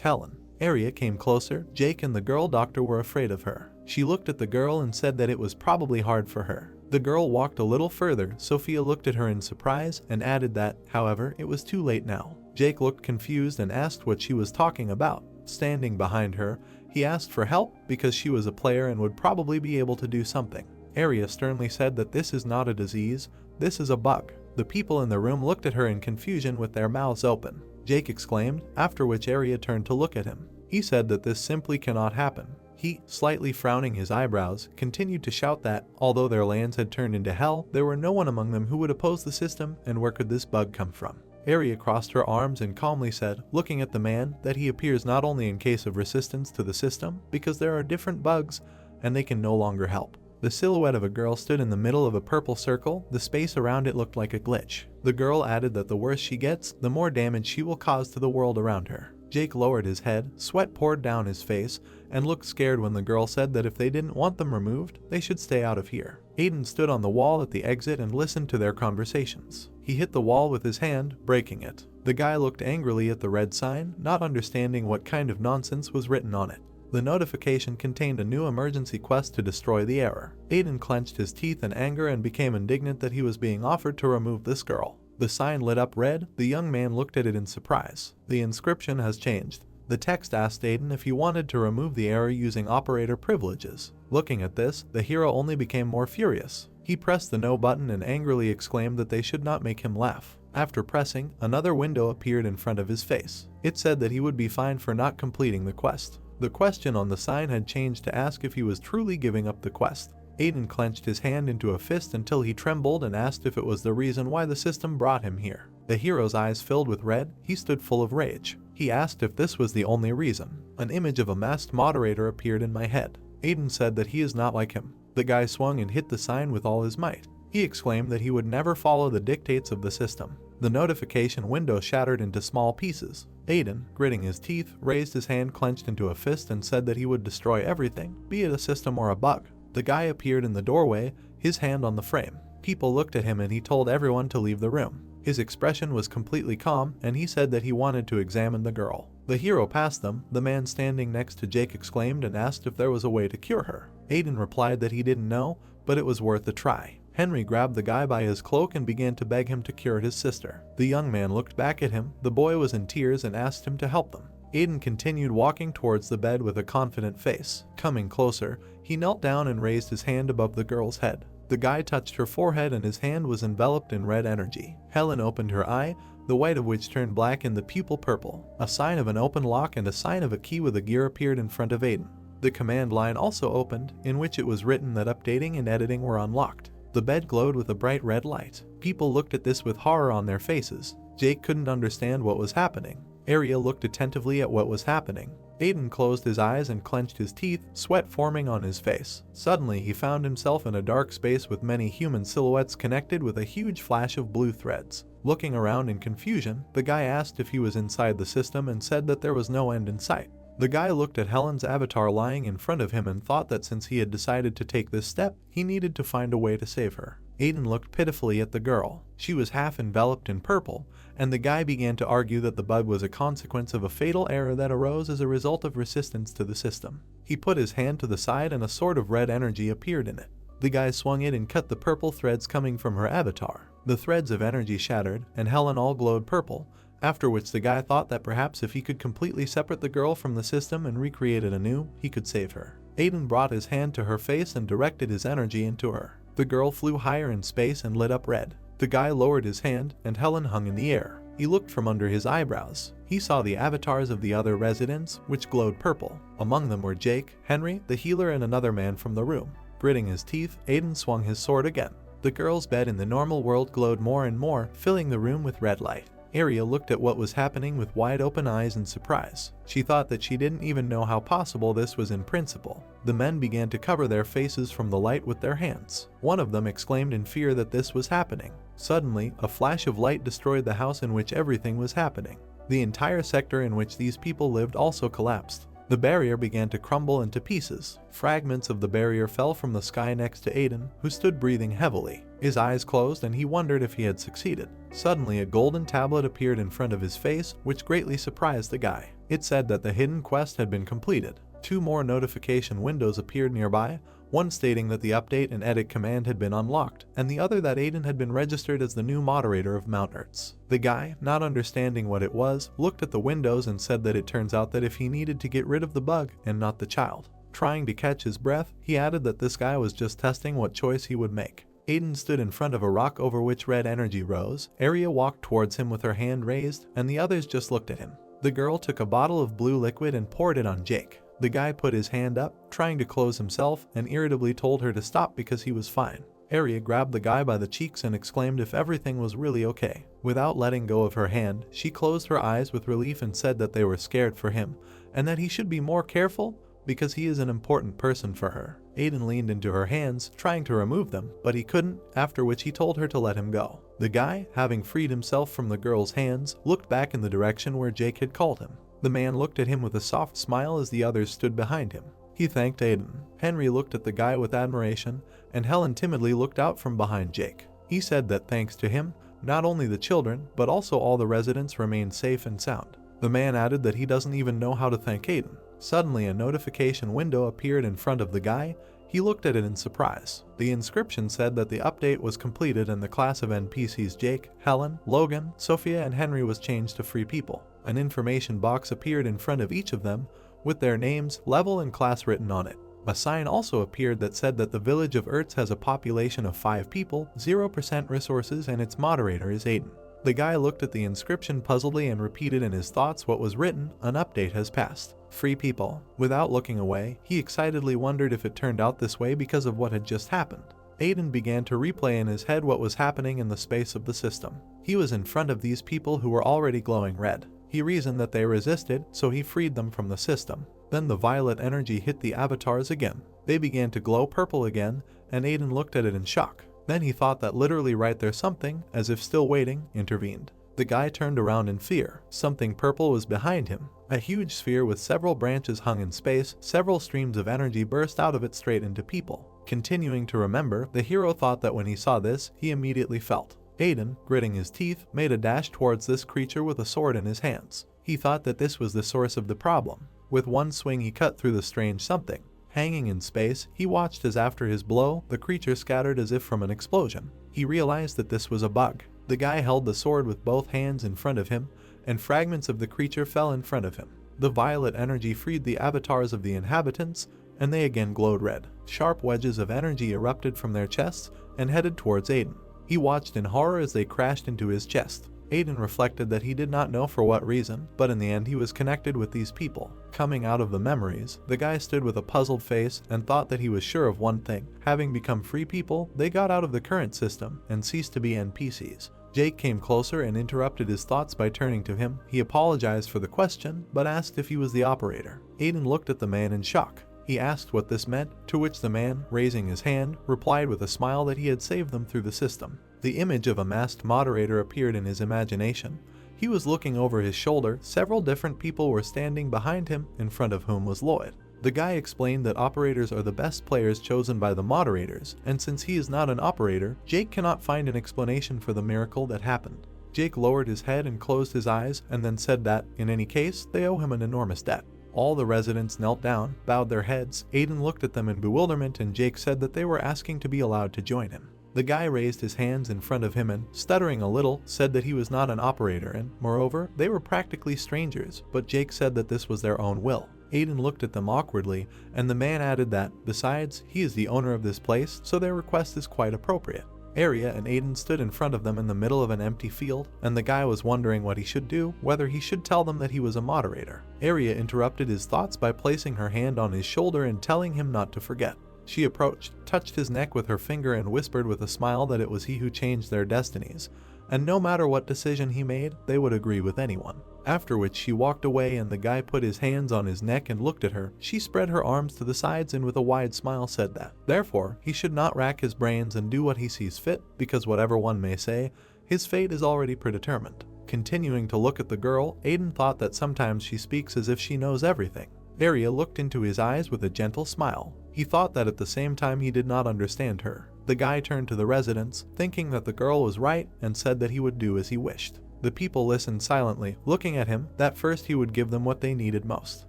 Helen. Arya came closer. Jake and the girl doctor were afraid of her. She looked at the girl and said that it was probably hard for her. The girl walked a little further. Sophia looked at her in surprise and added that, however, it was too late now. Jake looked confused and asked what she was talking about. Standing behind her, he asked for help because she was a player and would probably be able to do something. Arya sternly said that this is not a disease, this is a bug. The people in the room looked at her in confusion with their mouths open. Jake exclaimed, after which Arya turned to look at him. He said that this simply cannot happen. He, slightly frowning his eyebrows, continued to shout that, although their lands had turned into hell, there were no one among them who would oppose the system, and where could this bug come from? Arya crossed her arms and calmly said, looking at the man, that he appears not only in case of resistance to the system, because there are different bugs, and they can no longer help. The silhouette of a girl stood in the middle of a purple circle. The space around it looked like a glitch. The girl added that the worse she gets, the more damage she will cause to the world around her. Jake lowered his head, sweat poured down his face, and looked scared when the girl said that if they didn't want them removed, they should stay out of here. Aiden stood on the wall at the exit and listened to their conversations. He hit the wall with his hand, breaking it. The guy looked angrily at the red sign, not understanding what kind of nonsense was written on it. The notification contained a new emergency quest to destroy the error. Aiden clenched his teeth in anger and became indignant that he was being offered to remove this girl. The sign lit up red. The young man looked at it in surprise. The inscription has changed. The text asked Aiden if he wanted to remove the error using operator privileges. Looking at this, the hero only became more furious. He pressed the no button and angrily exclaimed that they should not make him laugh. After pressing, another window appeared in front of his face. It said that he would be fined for not completing the quest. The question on the sign had changed to ask if he was truly giving up the quest. Aiden clenched his hand into a fist until he trembled and asked if it was the reason why the system brought him here. The hero's eyes filled with red. He stood full of rage. He asked if this was the only reason. An image of a masked moderator appeared in my head. Aiden said that he is not like him. The guy swung and hit the sign with all his might. He exclaimed that he would never follow the dictates of the system. The notification window shattered into small pieces. Aiden, gritting his teeth, raised his hand clenched into a fist and said that he would destroy everything, be it a system or a bug. The guy appeared in the doorway, his hand on the frame. People looked at him and he told everyone to leave the room. His expression was completely calm, and he said that he wanted to examine the girl. The hero passed them. The man standing next to Jake exclaimed and asked if there was a way to cure her. Aiden replied that he didn't know, but it was worth a try. Henry grabbed the guy by his cloak and began to beg him to cure his sister. The young man looked back at him. The boy was in tears and asked him to help them. Aiden continued walking towards the bed with a confident face. Coming closer, he knelt down and raised his hand above the girl's head. The guy touched her forehead and his hand was enveloped in red energy. Helen opened her eye, the white of which turned black and the pupil purple. A sign of an open lock and a sign of a key with a gear appeared in front of Aiden. The command line also opened, in which it was written that updating and editing were unlocked. The bed glowed with a bright red light. People looked at this with horror on their faces. Jake couldn't understand what was happening. Arya looked attentively at what was happening. Aiden closed his eyes and clenched his teeth, sweat forming on his face. Suddenly, he found himself in a dark space with many human silhouettes connected with a huge flash of blue threads. Looking around in confusion, the guy asked if he was inside the system and said that there was no end in sight. The guy looked at Helen's avatar lying in front of him and thought that since he had decided to take this step, he needed to find a way to save her. Aiden looked pitifully at the girl. She was half enveloped in purple, and the guy began to argue that the bug was a consequence of a fatal error that arose as a result of resistance to the system. He put his hand to the side and a sort of red energy appeared in it. The guy swung it and cut the purple threads coming from her avatar. The threads of energy shattered, and Helen all glowed purple, after which the guy thought that perhaps if he could completely separate the girl from the system and recreate it anew, he could save her. Aiden brought his hand to her face and directed his energy into her. The girl flew higher in space and lit up red. The guy lowered his hand, and Helen hung in the air. He looked from under his eyebrows. He saw the avatars of the other residents, which glowed purple. Among them were Jake, Henry, the healer, and another man from the room. Gritting his teeth, Aiden swung his sword again. The girl's bed in the normal world glowed more and more, filling the room with red light. Arya looked at what was happening with wide open eyes in surprise. She thought that she didn't even know how possible this was in principle. The men began to cover their faces from the light with their hands. One of them exclaimed in fear that this was happening. Suddenly, a flash of light destroyed the house in which everything was happening. The entire sector in which these people lived also collapsed. The barrier began to crumble into pieces. Fragments of the barrier fell from the sky next to Aiden, who stood breathing heavily. His eyes closed and he wondered if he had succeeded. Suddenly, a golden tablet appeared in front of his face, which greatly surprised the guy. It said that the hidden quest had been completed. 2 more notification windows appeared nearby, one stating that the update and edit command had been unlocked, and the other that Aiden had been registered as the new moderator of Mount Earths. The guy, not understanding what it was, looked at the windows and said that it turns out that if he needed to get rid of the bug and not the child. Trying to catch his breath, he added that this guy was just testing what choice he would make. Aiden stood in front of a rock over which red energy rose. Arya walked towards him with her hand raised, and the others just looked at him. The girl took a bottle of blue liquid and poured it on Jake. The guy put his hand up, trying to close himself, and irritably told her to stop because he was fine. Arya grabbed the guy by the cheeks and exclaimed if everything was really okay. Without letting go of her hand, she closed her eyes with relief and said that they were scared for him, and that he should be more careful because he is an important person for her. Aiden leaned into her hands, trying to remove them, but he couldn't, after which he told her to let him go. The guy, having freed himself from the girl's hands, looked back in the direction where Jake had called him. The man looked at him with a soft smile as the others stood behind him. He thanked Aiden. Henry looked at the guy with admiration, and Helen timidly looked out from behind Jake. He said that thanks to him, not only the children, but also all the residents remained safe and sound. The man added that he doesn't even know how to thank Aiden. Suddenly, a notification window appeared in front of the guy. He looked at it in surprise. The inscription said that the update was completed and the class of NPCs Jake, Helen, Logan, Sophia, and Henry was changed to free people. An information box appeared in front of each of them, with their names, level, and class written on it. A sign also appeared that said that the village of Ertz has a population of 5 people, 0% resources, and its moderator is Aiden. The guy looked at the inscription puzzledly and repeated in his thoughts what was written: an update has passed. Free people. Without looking away, he excitedly wondered if it turned out this way because of what had just happened. Aiden began to replay in his head what was happening in the space of the system. He was in front of these people who were already glowing red. He reasoned that they resisted, so he freed them from the system. Then the violet energy hit the avatars again. They began to glow purple again, and Aiden looked at it in shock. Then he thought that literally right there something, as if still waiting, intervened. The guy turned around in fear. Something purple was behind him. A huge sphere with several branches hung in space. Several streams of energy burst out of it straight into people. Continuing to remember, the hero thought that when he saw this, he immediately felt. Aiden, gritting his teeth, made a dash towards this creature with a sword in his hands. He thought that this was the source of the problem. With one swing he cut through the strange something. Hanging in space, he watched as after his blow, the creature scattered as if from an explosion. He realized that this was a bug. The guy held the sword with both hands in front of him, and fragments of the creature fell in front of him. The violet energy freed the avatars of the inhabitants, and they again glowed red. Sharp wedges of energy erupted from their chests and headed towards Aiden. He watched in horror as they crashed into his chest. Aiden reflected that he did not know for what reason, but in the end he was connected with these people. Coming out of the memories, the guy stood with a puzzled face and thought that he was sure of one thing. Having become free people, they got out of the current system and ceased to be NPCs. Jake came closer and interrupted his thoughts by turning to him. He apologized for the question, but asked if he was the operator. Aiden looked at the man in shock. He asked what this meant, to which the man, raising his hand, replied with a smile that he had saved them through the system. The image of a masked moderator appeared in his imagination. He was looking over his shoulder. Several different people were standing behind him, in front of whom was Lloyd. The guy explained that operators are the best players chosen by the moderators, and since he is not an operator, Jake cannot find an explanation for the miracle that happened. Jake lowered his head and closed his eyes, and then said that, in any case, they owe him an enormous debt. All the residents knelt down, bowed their heads. Aiden looked at them in bewilderment, and Jake said that they were asking to be allowed to join him. The guy raised his hands in front of him and, stuttering a little, said that he was not an operator and, moreover, they were practically strangers, but Jake said that this was their own will. Aiden looked at them awkwardly, and the man added that, besides, he is the owner of this place, so their request is quite appropriate. Arya and Aiden stood in front of them in the middle of an empty field, and the guy was wondering what he should do, whether he should tell them that he was a moderator. Arya interrupted his thoughts by placing her hand on his shoulder and telling him not to forget. She approached, touched his neck with her finger and whispered with a smile that it was he who changed their destinies. and no matter what decision he made, they would agree with anyone. After which she walked away and the guy put his hands on his neck and looked at her. She spread her arms to the sides and with a wide smile said that, therefore, he should not rack his brains and do what he sees fit, because whatever one may say, his fate is already predetermined. Continuing to look at the girl, Aiden thought that sometimes she speaks as if she knows everything. Arya looked into his eyes with a gentle smile. He thought that at the same time he did not understand her. The guy turned to the residents, thinking that the girl was right, and said that he would do as he wished. The people listened silently, looking at him, that first he would give them what they needed most.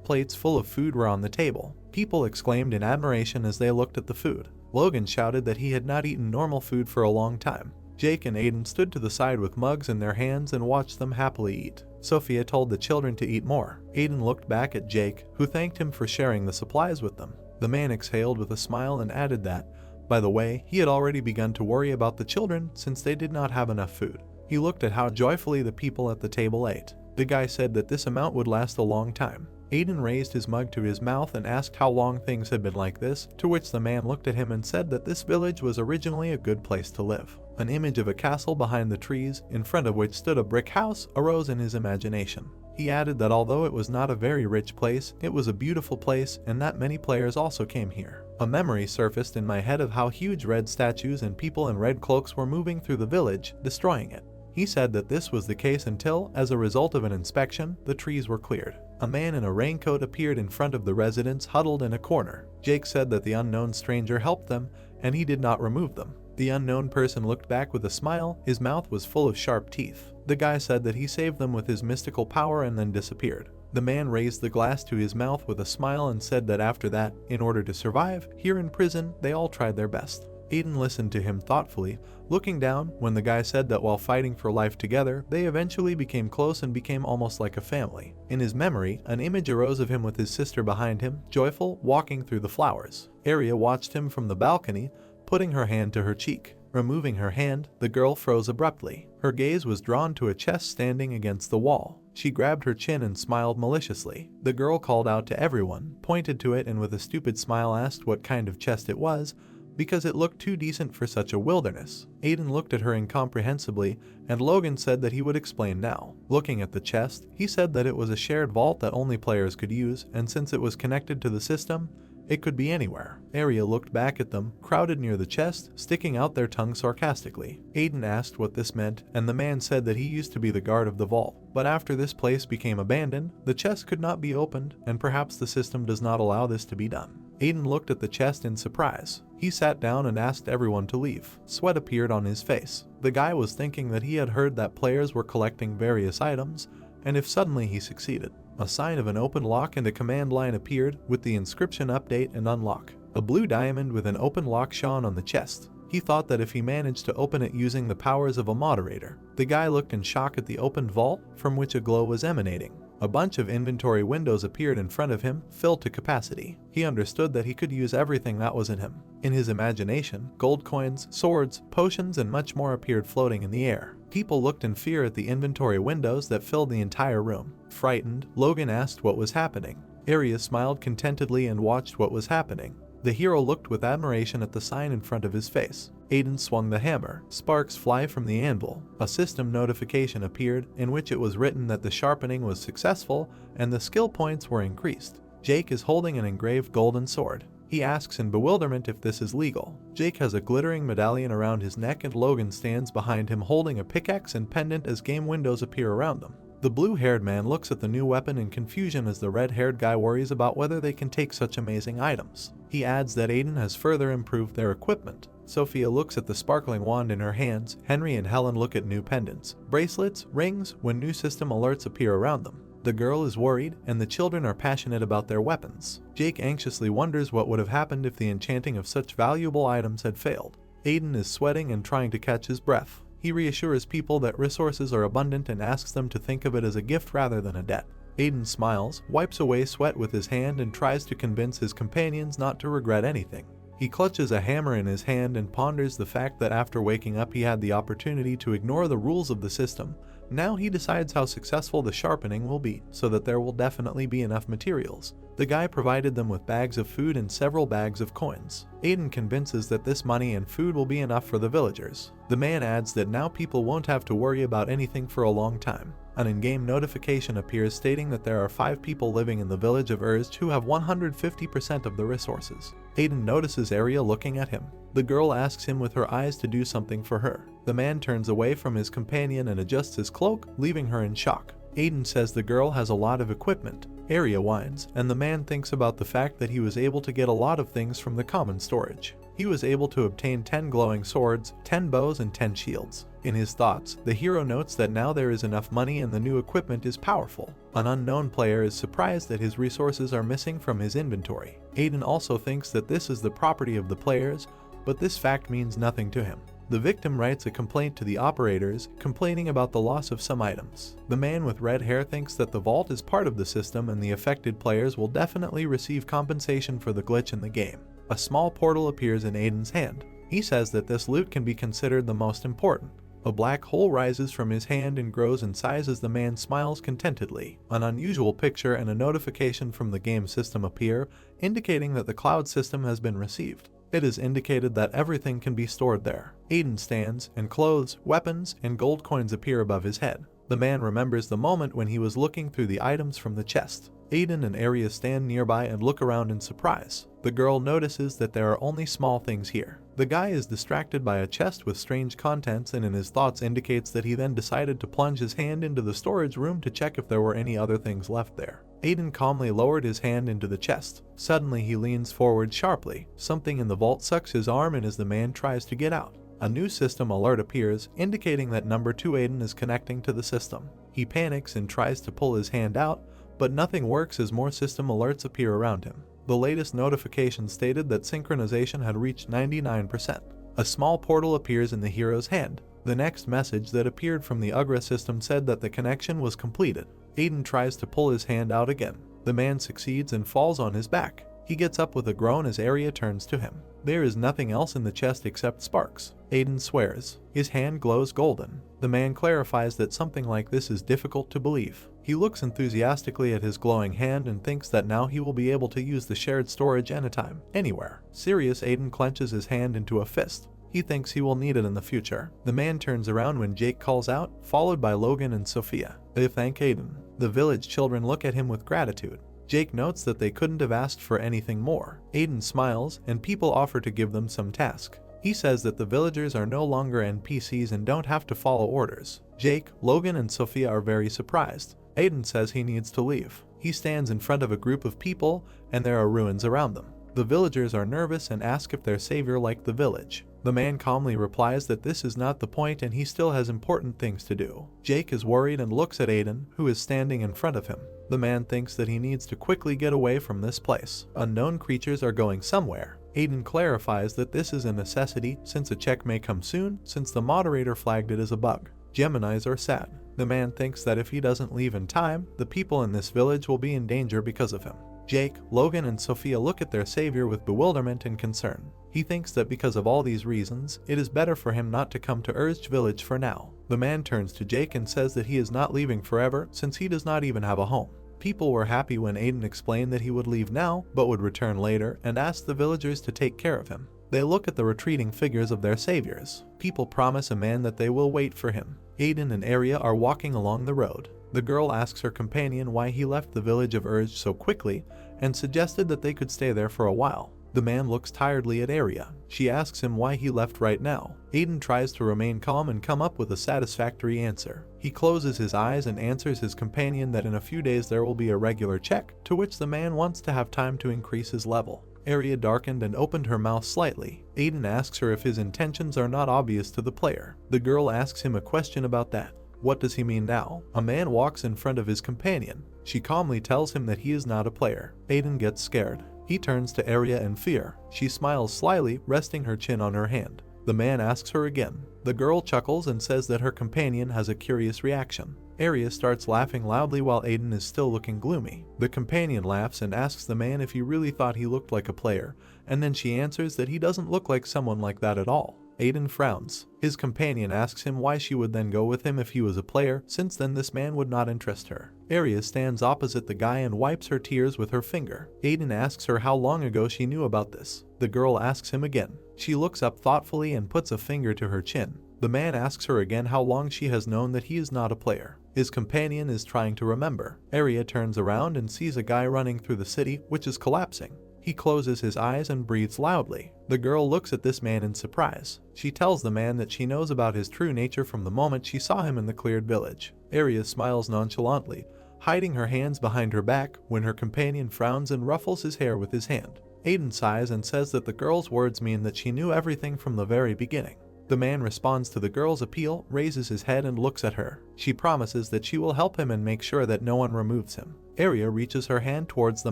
Plates full of food were on the table. People exclaimed in admiration as they looked at the food. Logan shouted that he had not eaten normal food for a long time. Jake and Aiden stood to the side with mugs in their hands and watched them happily eat. Sophia told the children to eat more. Aiden looked back at Jake, who thanked him for sharing the supplies with them. The man exhaled with a smile and added that, by the way, he had already begun to worry about the children since they did not have enough food. He looked at how joyfully the people at the table ate. The guy said that this amount would last a long time. Aiden raised his mug to his mouth and asked how long things had been like this, to which the man looked at him and said that this village was originally a good place to live. An image of a castle behind the trees, in front of which stood a brick house, arose in his imagination. He added that although it was not a very rich place, it was a beautiful place and that many players also came here. A memory surfaced in my head of how huge red statues and people in red cloaks were moving through the village, destroying it. He said that this was the case until, as a result of an inspection, the trees were cleared. A man in a raincoat appeared in front of the residents huddled in a corner. Jake said that the unknown stranger helped them, and he did not remove them. The unknown person looked back with a smile. His mouth was full of sharp teeth. The guy said that he saved them with his mystical power and then disappeared. The man raised the glass to his mouth with a smile and said that after that, in order to survive, here in prison, they all tried their best. Aiden listened to him thoughtfully, looking down when the guy said that while fighting for life together, they eventually became close and became almost like a family. In his memory, an image arose of him with his sister behind him, joyful, walking through the flowers. Arya watched him from the balcony, putting her hand to her cheek. Removing her hand, the girl froze abruptly. Her gaze was drawn to a chest standing against the wall. She grabbed her chin and smiled maliciously. The girl called out to everyone, pointed to it and with a stupid smile asked what kind of chest it was, because it looked too decent for such a wilderness. Aiden looked at her incomprehensibly, and Logan said that he would explain now. Looking at the chest, he said that it was a shared vault that only players could use, and since it was connected to the system, it could be anywhere. Arya looked back at them, crowded near the chest, sticking out their tongues sarcastically. Aiden asked what this meant, and the man said that he used to be the guard of the vault. But after this place became abandoned, the chest could not be opened, and perhaps the system does not allow this to be done. Aiden looked at the chest in surprise. He sat down and asked everyone to leave. Sweat appeared on his face. The guy was thinking that he had heard that players were collecting various items, and if suddenly he succeeded. A sign of an open lock and a command line appeared with the inscription update and unlock. A blue diamond with an open lock shone on the chest. He thought that if he managed to open it using the powers of a moderator. The guy looked in shock at the opened vault from which a glow was emanating. A bunch of inventory windows appeared in front of him, filled to capacity. He understood that he could use everything that was in him. In his imagination, gold coins, swords, potions, and much more appeared floating in the air. People looked in fear at the inventory windows that filled the entire room. Frightened, Logan asked what was happening. Arya smiled contentedly and watched what was happening. The hero looked with admiration at the sign in front of his face. Aiden swung the hammer. Sparks fly from the anvil. A system notification appeared in which it was written that the sharpening was successful and the skill points were increased. Jake is holding an engraved golden sword. He asks in bewilderment if this is legal. Jake has a glittering medallion around his neck and Logan stands behind him holding a pickaxe and pendant as game windows appear around them. The blue-haired man looks at the new weapon in confusion as the red-haired guy worries about whether they can take such amazing items. He adds that Aiden has further improved their equipment. Sophia looks at the sparkling wand in her hands. Henry and Helen look at new pendants, bracelets, rings when new system alerts appear around them. The girl is worried, and the children are passionate about their weapons. Jake anxiously wonders what would have happened if the enchanting of such valuable items had failed. Aiden is sweating and trying to catch his breath. He reassures people that resources are abundant and asks them to think of it as a gift rather than a debt. Aiden smiles, wipes away sweat with his hand and tries to convince his companions not to regret anything. He clutches a hammer in his hand and ponders the fact that after waking up he had the opportunity to ignore the rules of the system, Now he decides how successful the sharpening will be, so that there will definitely be enough materials. The guy provided them with bags of food and several bags of coins. Aiden convinces that this money and food will be enough for the villagers. The man adds that now people won't have to worry about anything for a long time. An in-game notification appears stating that there are 5 people living in the village of Urge who have 150% of the resources. Aiden notices Arya looking at him. The girl asks him with her eyes to do something for her. The man turns away from his companion and adjusts his cloak, leaving her in shock. Aiden says the girl has a lot of equipment. Arya whines, and the man thinks about the fact that he was able to get a lot of things from the common storage. He was able to obtain 10 glowing swords, 10 bows, and 10 shields. In his thoughts, the hero notes that now there is enough money and the new equipment is powerful. An unknown player is surprised that his resources are missing from his inventory. Aiden also thinks that this is the property of the players, but this fact means nothing to him. The victim writes a complaint to the operators, complaining about the loss of some items. The man with red hair thinks that the vault is part of the system and the affected players will definitely receive compensation for the glitch in the game. A small portal appears in Aiden's hand. He says that this loot can be considered the most important. A black hole rises from his hand and grows in size as the man smiles contentedly. An unusual picture and a notification from the game system appear, indicating that the cloud system has been received. It is indicated that everything can be stored there. Aiden stands, and clothes, weapons, and gold coins appear above his head. The man remembers the moment when he was looking through the items from the chest. Aiden and Arya stand nearby and look around in surprise. The girl notices that there are only small things here. The guy is distracted by a chest with strange contents and in his thoughts indicates that he then decided to plunge his hand into the storage room to check if there were any other things left there. Aiden calmly lowered his hand into the chest. Suddenly he leans forward sharply. Something in the vault sucks his arm and as the man tries to get out. A new system alert appears, indicating that number 2 Aiden is connecting to the system. He panics and tries to pull his hand out, but nothing works as more system alerts appear around him. The latest notification stated that synchronization had reached 99%. A small portal appears in the hero's hand. The next message that appeared from the Ugra system said that the connection was completed. Aiden tries to pull his hand out again. The man succeeds and falls on his back. He gets up with a groan as Arya turns to him. There is nothing else in the chest except sparks. Aiden swears. His hand glows golden. The man clarifies that something like this is difficult to believe. He looks enthusiastically at his glowing hand and thinks that now he will be able to use the shared storage anytime, anywhere. Serious, Aiden clenches his hand into a fist. He thinks he will need it in the future. The man turns around when Jake calls out, followed by Logan and Sophia. They thank Aiden. The village children look at him with gratitude. Jake notes that they couldn't have asked for anything more. Aiden smiles, and people offer to give them some task. He says that the villagers are no longer NPCs and don't have to follow orders. Jake, Logan, and Sophia are very surprised. Aiden says he needs to leave. He stands in front of a group of people, and there are ruins around them. The villagers are nervous and ask if their savior liked the village. The man calmly replies that this is not the point and he still has important things to do. Jake is worried and looks at Aiden, who is standing in front of him. The man thinks that he needs to quickly get away from this place. Unknown creatures are going somewhere. Aiden clarifies that this is a necessity since a check may come soon, since the moderator flagged it as a bug. Geminis are sad. The man thinks that if he doesn't leave in time, the people in this village will be in danger because of him. Jake, Logan, and Sophia look at their savior with bewilderment and concern. He thinks that because of all these reasons, it is better for him not to come to Urged Village for now. The man turns to Jake and says that he is not leaving forever since he does not even have a home. People were happy when Aiden explained that he would leave now but would return later and asked the villagers to take care of him. They look at the retreating figures of their saviors. People promise a man that they will wait for him. Aiden and Arya are walking along the road. The girl asks her companion why he left the village of Urge so quickly and suggested that they could stay there for a while. The man looks tiredly at Arya. She asks him why he left right now. Aiden tries to remain calm and come up with a satisfactory answer. He closes his eyes and answers his companion that in a few days there will be a regular check, to which the man wants to have time to increase his level. Arya darkened and opened her mouth slightly. Aiden asks her if his intentions are not obvious to the player. The girl asks him a question about that. What does he mean now? A man walks in front of his companion. She calmly tells him that he is not a player. Aiden gets scared. He turns to Arya in fear. She smiles slyly, resting her chin on her hand. The man asks her again. The girl chuckles and says that her companion has a curious reaction. Arya starts laughing loudly while Aiden is still looking gloomy. The companion laughs and asks the man if he really thought he looked like a player, and then she answers that he doesn't look like someone like that at all. Aiden frowns. His companion asks him why she would then go with him if he was a player, since then this man would not interest her. Arya stands opposite the guy and wipes her tears with her finger. Aiden asks her how long ago she knew about this. The girl asks him again. She looks up thoughtfully and puts a finger to her chin. The man asks her again how long she has known that he is not a player. His companion is trying to remember. Arya turns around and sees a guy running through the city, which is collapsing. He closes his eyes and breathes loudly. The girl looks at this man in surprise. She tells the man that she knows about his true nature from the moment she saw him in the cleared village. Arya smiles nonchalantly, hiding her hands behind her back, when her companion frowns and ruffles his hair with his hand. Aiden sighs and says that the girl's words mean that she knew everything from the very beginning. The man responds to the girl's appeal, raises his head and looks at her. She promises that she will help him and make sure that no one removes him. Arya reaches her hand towards the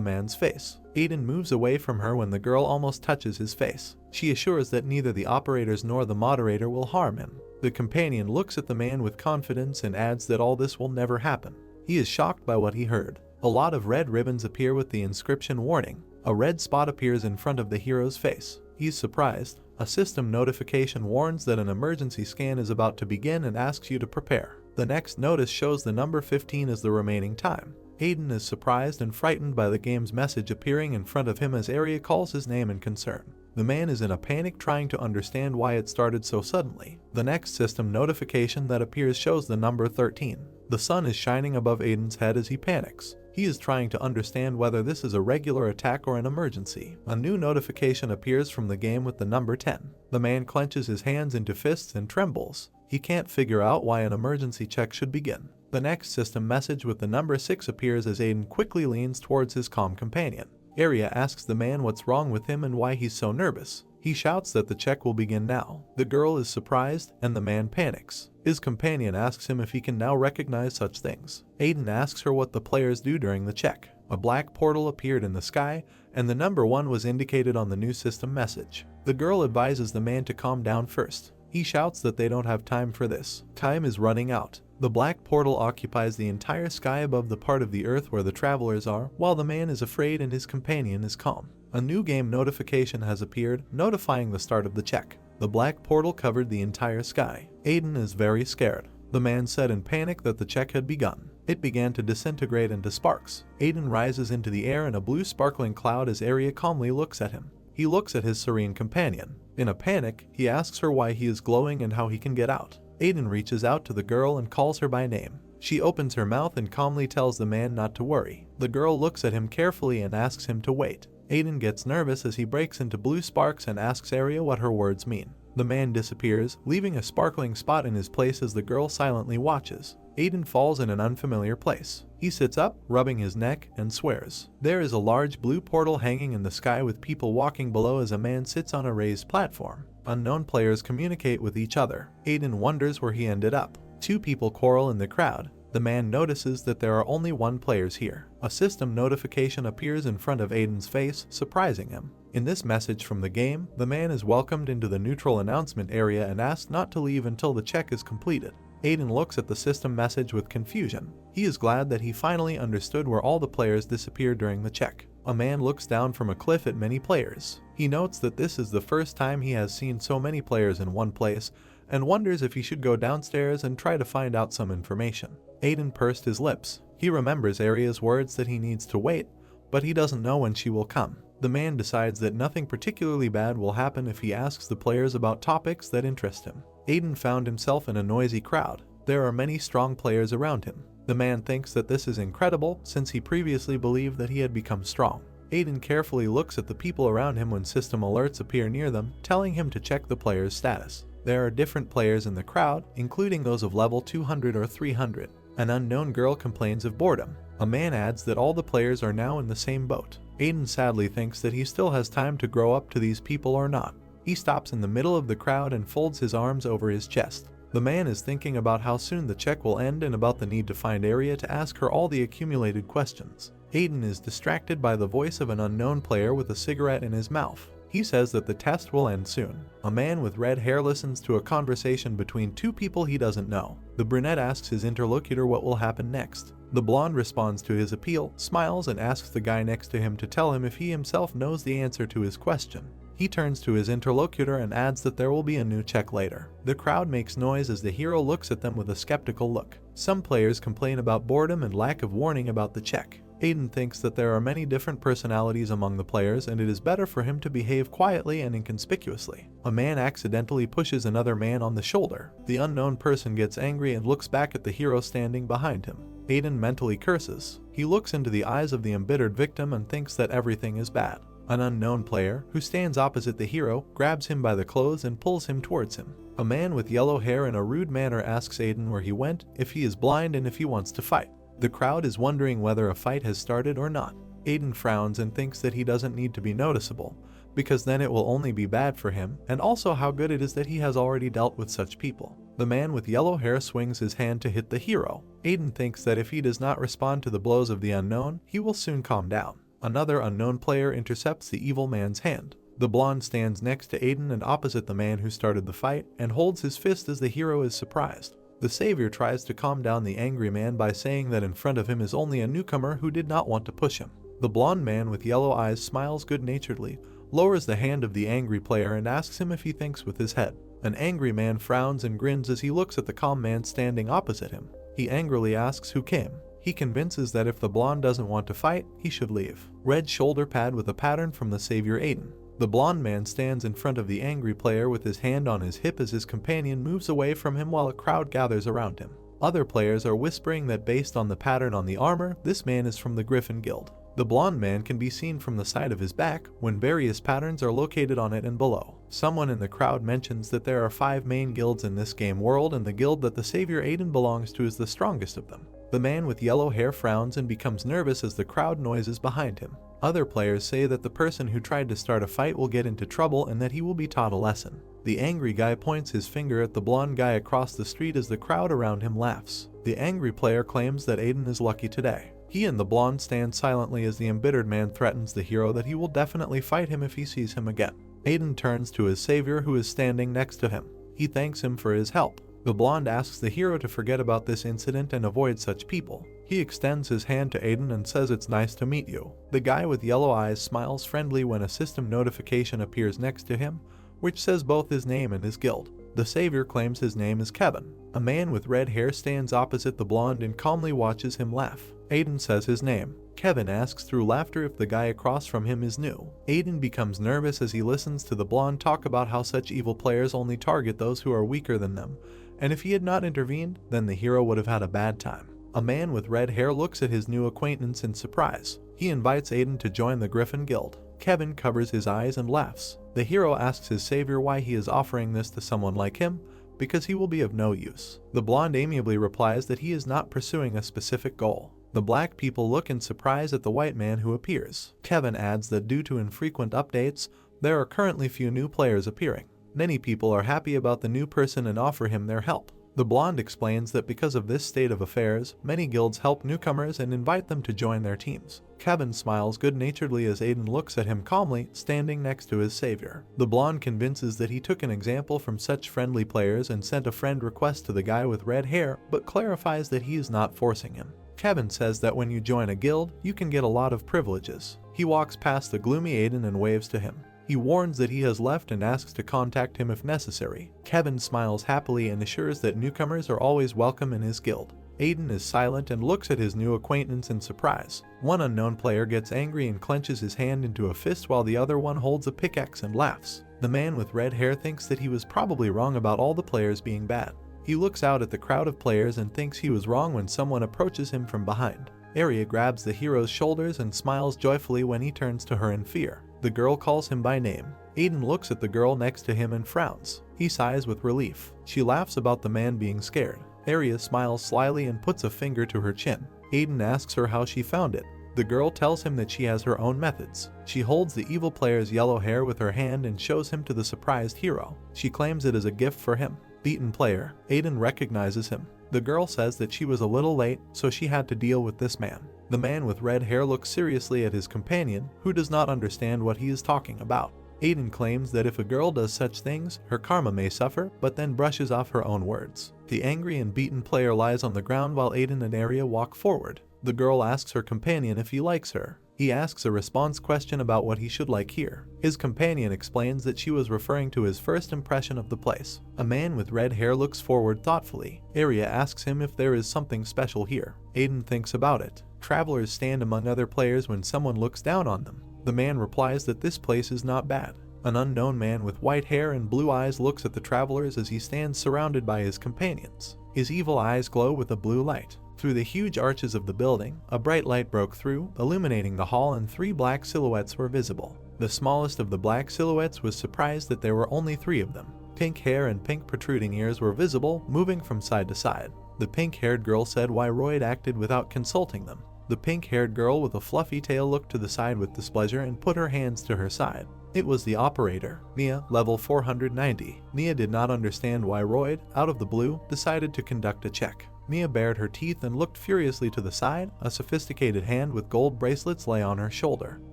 man's face. Aiden moves away from her when the girl almost touches his face. She assures that neither the operators nor the moderator will harm him. The companion looks at the man with confidence and adds that all this will never happen. He is shocked by what he heard. A lot of red ribbons appear with the inscription warning. A red spot appears in front of the hero's face. He's surprised. A system notification warns that an emergency scan is about to begin and asks you to prepare. The next notice shows the number 15 as the remaining time. Aiden is surprised and frightened by the game's message appearing in front of him as Arya calls his name in concern. The man is in a panic trying to understand why it started so suddenly. The next system notification that appears shows the number 13. The sun is shining above Aiden's head as he panics. He is trying to understand whether this is a regular attack or an emergency. A new notification appears from the game with the number 10. The man clenches his hands into fists and trembles. He can't figure out why an emergency check should begin. The next system message with the number 6 appears as Aiden quickly leans towards his calm companion. Arya asks the man what's wrong with him and why he's so nervous. He shouts that the check will begin now. The girl is surprised and the man panics. His companion asks him if he can now recognize such things. Aiden asks her what the players do during the check. A black portal appeared in the sky and the number 1 was indicated on the new system message. The girl advises the man to calm down first. He shouts that they don't have time for this. Time is running out. The black portal occupies the entire sky above the part of the earth where the travelers are, while the man is afraid and his companion is calm. A new game notification has appeared, notifying the start of the check. The black portal covered the entire sky. Aiden is very scared. The man said in panic that the check had begun. It began to disintegrate into sparks. Aiden rises into the air in a blue sparkling cloud as Arya calmly looks at him. He looks at his serene companion. In a panic, he asks her why he is glowing and how he can get out. Aiden reaches out to the girl and calls her by name. She opens her mouth and calmly tells the man not to worry. The girl looks at him carefully and asks him to wait. Aiden gets nervous as he breaks into blue sparks and asks Arya what her words mean. The man disappears, leaving a sparkling spot in his place as the girl silently watches. Aiden falls in an unfamiliar place. He sits up, rubbing his neck, and swears. There is a large blue portal hanging in the sky with people walking below as a man sits on a raised platform. Unknown players communicate with each other. Aiden wonders where he ended up. 2 people quarrel in the crowd. The man notices that there are only 1 players here. A system notification appears in front of Aiden's face, surprising him. In this message from the game, the man is welcomed into the neutral announcement area and asked not to leave until the check is completed. Aiden looks at the system message with confusion. He is glad that he finally understood where all the players disappeared during the check. A man looks down from a cliff at many players. He notes that this is the first time he has seen so many players in one place, and wonders if he should go downstairs and try to find out some information. Aiden pursed his lips. He remembers Arya's words that he needs to wait, but he doesn't know when she will come. The man decides that nothing particularly bad will happen if he asks the players about topics that interest him. Aiden found himself in a noisy crowd. There are many strong players around him. The man thinks that this is incredible since he previously believed that he had become strong. Aiden carefully looks at the people around him when system alerts appear near them, telling him to check the player's status. There are different players in the crowd, including those of level 200 or 300. An unknown girl complains of boredom. A man adds that all the players are now in the same boat. Aiden sadly thinks that he still has time to grow up to these people or not. He stops in the middle of the crowd and folds his arms over his chest. The man is thinking about how soon the check will end and about the need to find Arya to ask her all the accumulated questions. Aiden is distracted by the voice of an unknown player with a cigarette in his mouth. He says that the test will end soon. A man with red hair listens to a conversation between 2 people he doesn't know. The brunette asks his interlocutor what will happen next. The blonde responds to his appeal, smiles, and asks the guy next to him to tell him if he himself knows the answer to his question. He turns to his interlocutor and adds that there will be a new check later. The crowd makes noise as the hero looks at them with a skeptical look. Some players complain about boredom and lack of warning about the check. Aiden thinks that there are many different personalities among the players and it is better for him to behave quietly and inconspicuously. A man accidentally pushes another man on the shoulder. The unknown person gets angry and looks back at the hero standing behind him. Aiden mentally curses. He looks into the eyes of the embittered victim and thinks that everything is bad. An unknown player, who stands opposite the hero, grabs him by the clothes and pulls him towards him. A man with yellow hair in a rude manner asks Aiden where he went, if he is blind and if he wants to fight. The crowd is wondering whether a fight has started or not. Aiden frowns and thinks that he doesn't need to be noticeable, because then it will only be bad for him, and also how good it is that he has already dealt with such people. The man with yellow hair swings his hand to hit the hero. Aiden thinks that if he does not respond to the blows of the unknown, he will soon calm down. Another unknown player intercepts the evil man's hand. The blonde stands next to Aiden and opposite the man who started the fight, and holds his fist as the hero is surprised. The savior tries to calm down the angry man by saying that in front of him is only a newcomer who did not want to push him. The blonde man with yellow eyes smiles good-naturedly, lowers the hand of the angry player and asks him if he thinks with his head. An angry man frowns and grins as he looks at the calm man standing opposite him. He angrily asks who came. He convinces that if the blonde doesn't want to fight, he should leave. Red shoulder pad with a pattern from the savior Aiden. The blonde man stands in front of the angry player with his hand on his hip as his companion moves away from him while a crowd gathers around him. Other players are whispering that based on the pattern on the armor, this man is from the Griffin guild. The blonde man can be seen from the side of his back, when various patterns are located on it and below. Someone in the crowd mentions that there are 5 main guilds in this game world and the guild that the savior Aiden belongs to is the strongest of them. The man with yellow hair frowns and becomes nervous as the crowd noises behind him. Other players say that the person who tried to start a fight will get into trouble and that he will be taught a lesson. The angry guy points his finger at the blonde guy across the street as the crowd around him laughs. The angry player claims that Aiden is lucky today. He and the blonde stand silently as the embittered man threatens the hero that he will definitely fight him if he sees him again. Aiden turns to his savior who is standing next to him. He thanks him for his help. The blonde asks the hero to forget about this incident and avoid such people. He extends his hand to Aiden and says it's nice to meet you. The guy with yellow eyes smiles friendly when a system notification appears next to him, which says both his name and his guild. The savior claims his name is Kevin. A man with red hair stands opposite the blonde and calmly watches him laugh. Aiden says his name. Kevin asks through laughter if the guy across from him is new. Aiden becomes nervous as he listens to the blonde talk about how such evil players only target those who are weaker than them, and if he had not intervened, then the hero would have had a bad time. A man with red hair looks at his new acquaintance in surprise. He invites Aiden to join the Griffin guild. Kevin covers his eyes and laughs. The hero asks his savior why he is offering this to someone like him, because he will be of no use. The blonde amiably replies that he is not pursuing a specific goal. The black people look in surprise at the white man who appears. Kevin adds that due to infrequent updates, there are currently few new players appearing. Many people are happy about the new person and offer him their help. The blonde explains that because of this state of affairs, many guilds help newcomers and invite them to join their teams. Kevin smiles good-naturedly as Aiden looks at him calmly, standing next to his savior. The blonde convinces that he took an example from such friendly players and sent a friend request to the guy with red hair, but clarifies that he is not forcing him. Kevin says that when you join a guild, you can get a lot of privileges. He walks past the gloomy Aiden and waves to him. He warns that he has left and asks to contact him if necessary. Kevin smiles happily and assures that newcomers are always welcome in his guild. Aiden is silent and looks at his new acquaintance in surprise. One unknown player gets angry and clenches his hand into a fist while the other one holds a pickaxe and laughs. The man with red hair thinks that he was probably wrong about all the players being bad. He looks out at the crowd of players and thinks he was wrong when someone approaches him from behind. Arya grabs the hero's shoulders and smiles joyfully when he turns to her in fear. The girl calls him by name. Aiden looks at the girl next to him and frowns. He sighs with relief. She laughs about the man being scared. Arya smiles slyly and puts a finger to her chin. Aiden asks her how she found it. The girl tells him that she has her own methods. She holds the evil player's yellow hair with her hand and shows him to the surprised hero. She claims it is a gift for him. Beaten player. Aiden recognizes him. The girl says that she was a little late, so she had to deal with this man. The man with red hair looks seriously at his companion, who does not understand what he is talking about. Aiden claims that if a girl does such things, her karma may suffer, but then brushes off her own words. The angry and beaten player lies on the ground while Aiden and Arya walk forward. The girl asks her companion if he likes her. He asks a response question about what he should like here. His companion explains that she was referring to his first impression of the place. A man with red hair looks forward thoughtfully. Arya asks him if there is something special here. Aiden thinks about it. Travelers stand among other players when someone looks down on them. The man replies that this place is not bad. An unknown man with white hair and blue eyes looks at the travelers as he stands surrounded by his companions. His evil eyes glow with a blue light. Through the huge arches of the building, a bright light broke through, illuminating the hall, and 3 black silhouettes were visible. The smallest of the black silhouettes was surprised that there were only 3 of them. Pink hair and pink protruding ears were visible, moving from side to side. The pink-haired girl said why Royd acted without consulting them. The pink-haired girl with a fluffy tail looked to the side with displeasure and put her hands to her side. It was the operator, Mia, level 490. Mia did not understand why Royd, out of the blue, decided to conduct a check. Mia bared her teeth and looked furiously to the side. A sophisticated hand with gold bracelets lay on her shoulder.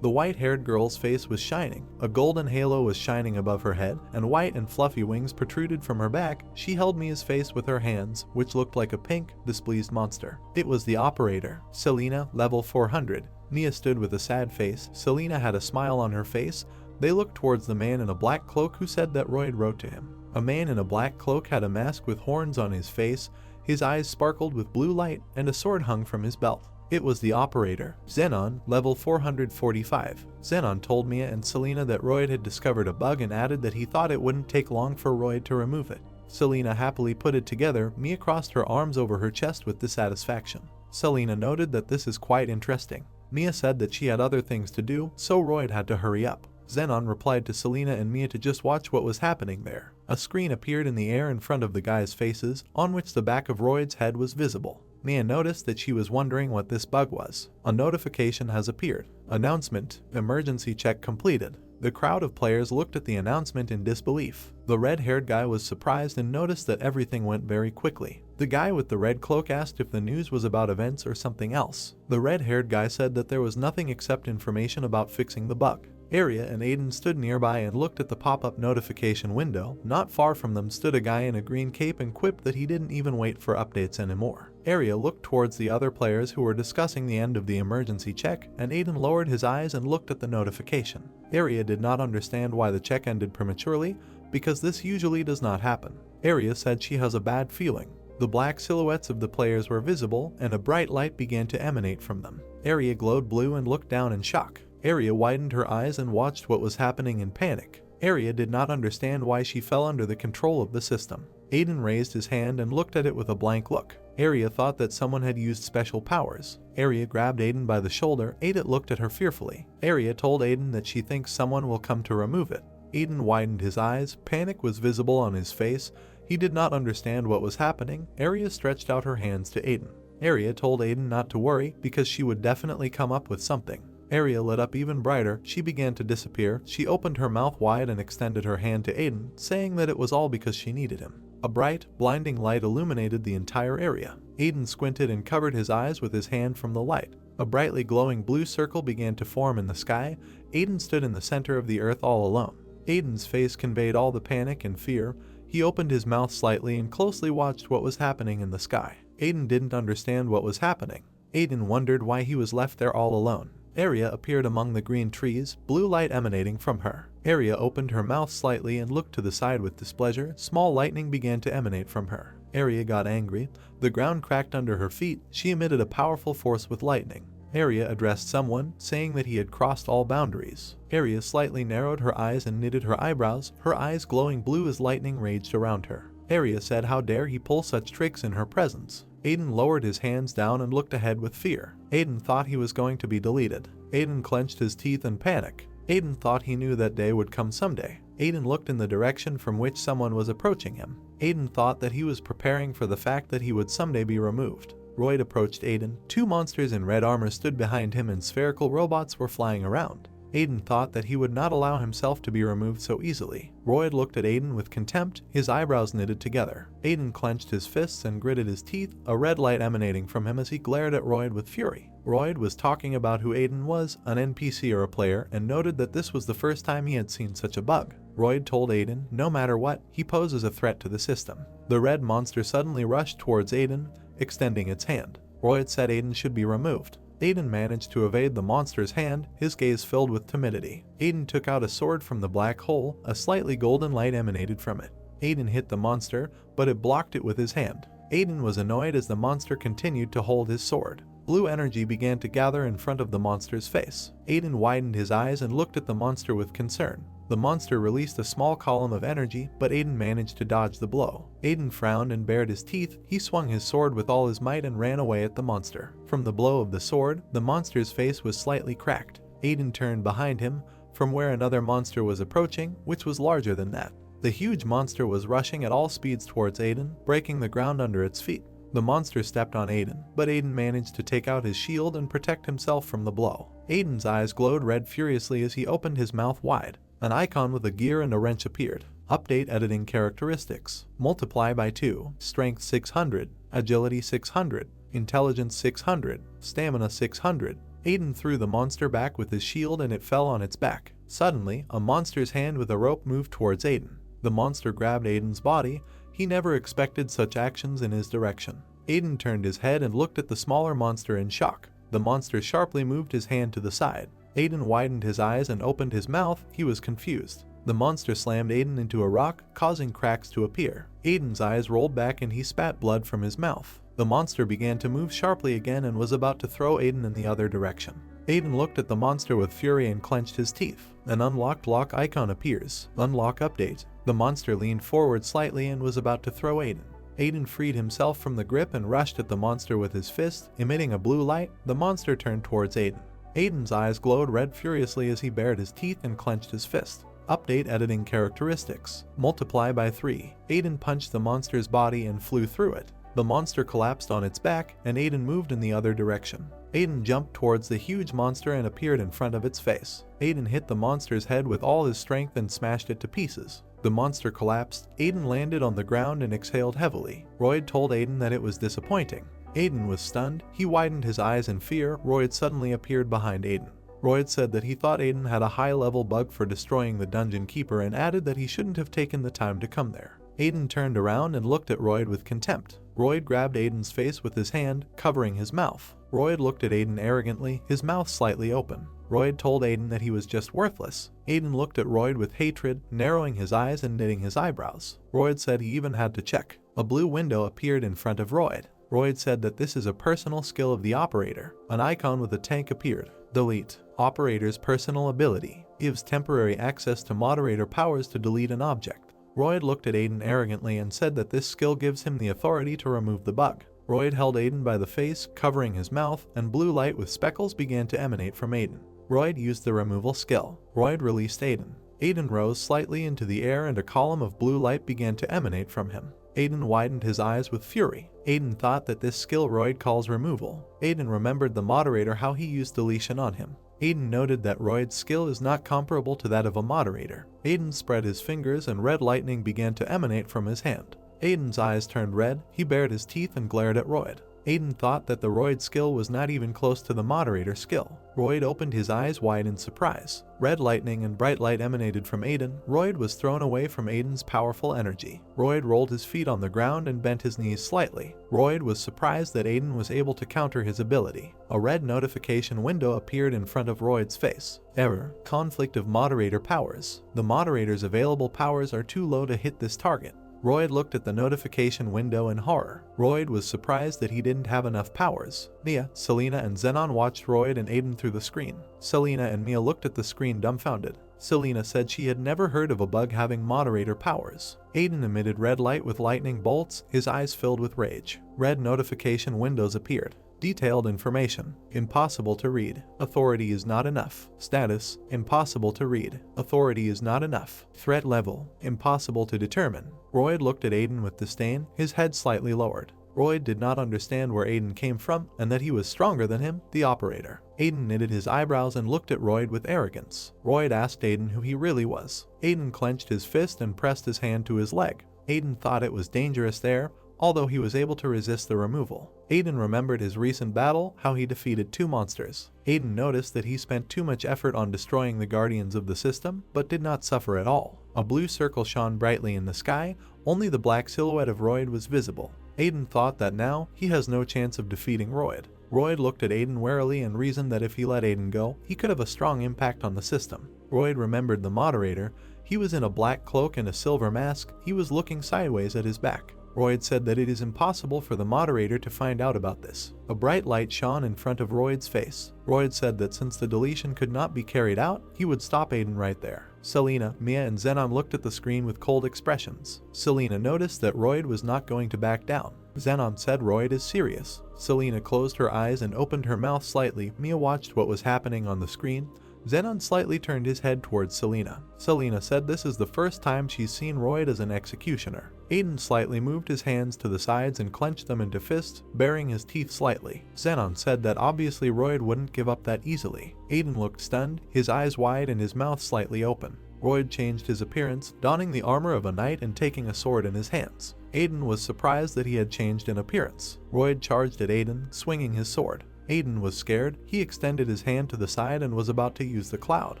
The white-haired girl's face was shining. A golden halo was shining above her head, and white and fluffy wings protruded from her back. She held Mia's face with her hands, which looked like a pink, displeased monster. It was the operator, Selena, level 400. Mia stood with a sad face. Selena had a smile on her face. They looked towards the man in a black cloak who said that Royd wrote to him. A man in a black cloak had a mask with horns on his face. His eyes sparkled with blue light, and a sword hung from his belt. It was the operator, Xenon, level 445. Xenon told Mia and Selena that Royd had discovered a bug and added that he thought it wouldn't take long for Royd to remove it. Selena happily put it together. Mia crossed her arms over her chest with dissatisfaction. Selena noted that this is quite interesting. Mia said that she had other things to do, so Royd had to hurry up. Xenon replied to Selena and Mia to just watch what was happening there. A screen appeared in the air in front of the guys' faces, on which the back of Royd's head was visible. Mia noticed that she was wondering what this bug was. A notification has appeared. Announcement: emergency check completed. The crowd of players looked at the announcement in disbelief. The red-haired guy was surprised and noticed that everything went very quickly. The guy with the red cloak asked if the news was about events or something else. The red-haired guy said that there was nothing except information about fixing the bug. Arya and Aiden stood nearby and looked at the pop-up notification window. Not far from them stood a guy in a green cape and quipped that he didn't even wait for updates anymore. Arya looked towards the other players who were discussing the end of the emergency check, and Aiden lowered his eyes and looked at the notification. Arya did not understand why the check ended prematurely, because this usually does not happen. Arya said she has a bad feeling. The black silhouettes of the players were visible, and a bright light began to emanate from them. Arya glowed blue and looked down in shock. Arya widened her eyes and watched what was happening in panic. Arya did not understand why she fell under the control of the system. Aiden raised his hand and looked at it with a blank look. Arya thought that someone had used special powers. Arya grabbed Aiden by the shoulder. Aiden looked at her fearfully. Arya told Aiden that she thinks someone will come to remove it. Aiden widened his eyes. Panic was visible on his face. He did not understand what was happening. Arya stretched out her hands to Aiden. Arya told Aiden not to worry because she would definitely come up with something. Arya lit up even brighter. She began to disappear. She opened her mouth wide and extended her hand to Aiden, saying that it was all because she needed him. A bright, blinding light illuminated the entire area. Aiden squinted and covered his eyes with his hand from the light. A brightly glowing blue circle began to form in the sky. Aiden stood in the center of the earth all alone. Aiden's face conveyed all the panic and fear. He opened his mouth slightly and closely watched what was happening in the sky. Aiden didn't understand what was happening. Aiden wondered why he was left there all alone. Arya appeared among the green trees, blue light emanating from her. Arya opened her mouth slightly and looked to the side with displeasure. Small lightning began to emanate from her. Arya got angry. The ground cracked under her feet. She emitted a powerful force with lightning. Arya addressed someone, saying that he had crossed all boundaries. Arya slightly narrowed her eyes and knitted her eyebrows, her eyes glowing blue as lightning raged around her. Arya said how dare he pull such tricks in her presence. Aiden lowered his hands down and looked ahead with fear. Aiden thought he was going to be deleted. Aiden clenched his teeth in panic. Aiden thought he knew that day would come someday. Aiden looked in the direction from which someone was approaching him. Aiden thought that he was preparing for the fact that he would someday be removed. Royd approached Aiden. 2 monsters in red armor stood behind him and spherical robots were flying around. Aiden thought that he would not allow himself to be removed so easily. Royd looked at Aiden with contempt, his eyebrows knitted together. Aiden clenched his fists and gritted his teeth, a red light emanating from him as he glared at Royd with fury. Royd was talking about who Aiden was, an NPC or a player, and noted that this was the first time he had seen such a bug. Royd told Aiden, no matter what, he poses a threat to the system. The red monster suddenly rushed towards Aiden, extending its hand. Royd said Aiden should be removed. Aiden managed to evade the monster's hand, his gaze filled with timidity. Aiden took out a sword from the black hole, a slightly golden light emanated from it. Aiden hit the monster, but it blocked it with his hand. Aiden was annoyed as the monster continued to hold his sword. Blue energy began to gather in front of the monster's face. Aiden widened his eyes and looked at the monster with concern. The monster released a small column of energy, but Aiden managed to dodge the blow. Aiden frowned and bared his teeth. He swung his sword with all his might and ran away at the monster. From the blow of the sword, the monster's face was slightly cracked. Aiden turned behind him, from where another monster was approaching, which was larger than that. The huge monster was rushing at all speeds towards Aiden, breaking the ground under its feet. The monster stepped on Aiden, but Aiden managed to take out his shield and protect himself from the blow. Aiden's eyes glowed red furiously as he opened his mouth wide. An icon with a gear and a wrench appeared. Update editing characteristics. Multiply by 2. Strength 600. Agility 600. Intelligence 600. Stamina 600. Aiden threw the monster back with his shield and it fell on its back. Suddenly, a monster's hand with a rope moved towards Aiden. The monster grabbed Aiden's body. He never expected such actions in his direction. Aiden turned his head and looked at the smaller monster in shock. The monster sharply moved his hand to the side. Aiden widened his eyes and opened his mouth. He was confused. The monster slammed Aiden into a rock, causing cracks to appear. Aiden's eyes rolled back and he spat blood from his mouth. The monster began to move sharply again and was about to throw Aiden in the other direction. Aiden looked at the monster with fury and clenched his teeth. An unlocked lock icon appears. Unlock update. The monster leaned forward slightly and was about to throw Aiden. Aiden freed himself from the grip and rushed at the monster with his fist, emitting a blue light. The monster turned towards Aiden. Aiden's eyes glowed red furiously as he bared his teeth and clenched his fist. Update editing characteristics. Multiply by 3. Aiden punched the monster's body and flew through it. The monster collapsed on its back, and Aiden moved in the other direction. Aiden jumped towards the huge monster and appeared in front of its face. Aiden hit the monster's head with all his strength and smashed it to pieces. The monster collapsed. Aiden landed on the ground and exhaled heavily. Royd told Aiden that it was disappointing. Aiden was stunned. He widened his eyes in fear. Royd suddenly appeared behind Aiden. Royd said that he thought Aiden had a high-level bug for destroying the dungeon keeper and added that he shouldn't have taken the time to come there. Aiden turned around and looked at Royd with contempt. Royd grabbed Aiden's face with his hand, covering his mouth. Royd looked at Aiden arrogantly, his mouth slightly open. Royd told Aiden that he was just worthless. Aiden looked at Royd with hatred, narrowing his eyes and knitting his eyebrows. Royd said he even had to check. A blue window appeared in front of Royd. Royd said that this is a personal skill of the operator. An icon with a tank appeared. Delete. Operator's personal ability. Gives temporary access to moderator powers to delete an object. Royd looked at Aiden arrogantly and said that this skill gives him the authority to remove the bug. Royd held Aiden by the face, covering his mouth, and blue light with speckles began to emanate from Aiden. Royd used the removal skill. Royd released Aiden. Aiden rose slightly into the air and a column of blue light began to emanate from him. Aiden widened his eyes with fury. Aiden thought that this skill Royd calls removal. Aiden remembered the moderator how he used deletion on him. Aiden noted that Royd's skill is not comparable to that of a moderator. Aiden spread his fingers and red lightning began to emanate from his hand. Aiden's eyes turned red, he bared his teeth and glared at Royd. Aiden thought that the Royd skill was not even close to the moderator skill. Royd opened his eyes wide in surprise. Red lightning and bright light emanated from Aiden. Royd was thrown away from Aiden's powerful energy. Royd rolled his feet on the ground and bent his knees slightly. Royd was surprised that Aiden was able to counter his ability. A red notification window appeared in front of Royd's face. Error. Conflict of moderator powers. The moderator's available powers are too low to hit this target. Royd looked at the notification window in horror. Royd was surprised that he didn't have enough powers. Mia, Selena, and Zenon watched Royd and Aiden through the screen. Selena and Mia looked at the screen dumbfounded. Selena said she had never heard of a bug having moderator powers. Aiden emitted red light with lightning bolts, his eyes filled with rage. Red notification windows appeared. Detailed information. Impossible to read. Authority is not enough. Status. Impossible to read. Authority is not enough. Threat level. Impossible to determine. Royd looked at Aiden with disdain, his head slightly lowered. Royd did not understand where Aiden came from and that he was stronger than him, the operator. Aiden knitted his eyebrows and looked at Royd with arrogance. Royd asked Aiden who he really was. Aiden clenched his fist and pressed his hand to his leg. Aiden thought it was dangerous there, although he was able to resist the removal. Aiden remembered his recent battle, how he defeated 2 monsters. Aiden noticed that he spent too much effort on destroying the guardians of the system, but did not suffer at all. A blue circle shone brightly in the sky, only the black silhouette of Royd was visible. Aiden thought that now he has no chance of defeating Royd. Royd looked at Aiden warily and reasoned that if he let Aiden go, he could have a strong impact on the system. Royd remembered the moderator. He was in a black cloak and a silver mask. He was looking sideways at his back. Royd said that it is impossible for the moderator to find out about this. A bright light shone in front of Royd's face. Royd said that since the deletion could not be carried out, he would stop Aiden right there. Selena, Mia, and Zenon looked at the screen with cold expressions. Selena noticed that Royd was not going to back down. Zenon said Royd is serious. Selena closed her eyes and opened her mouth slightly. Mia watched what was happening on the screen. Zenon slightly turned his head towards Selena. Selena said this is the first time she's seen Royd as an executioner. Aiden slightly moved his hands to the sides and clenched them into fists, baring his teeth slightly. Zenon said that obviously Royd wouldn't give up that easily. Aiden looked stunned, his eyes wide and his mouth slightly open. Royd changed his appearance, donning the armor of a knight and taking a sword in his hands. Aiden was surprised that he had changed in appearance. Royd charged at Aiden, swinging his sword. Aiden was scared. He extended his hand to the side and was about to use the cloud.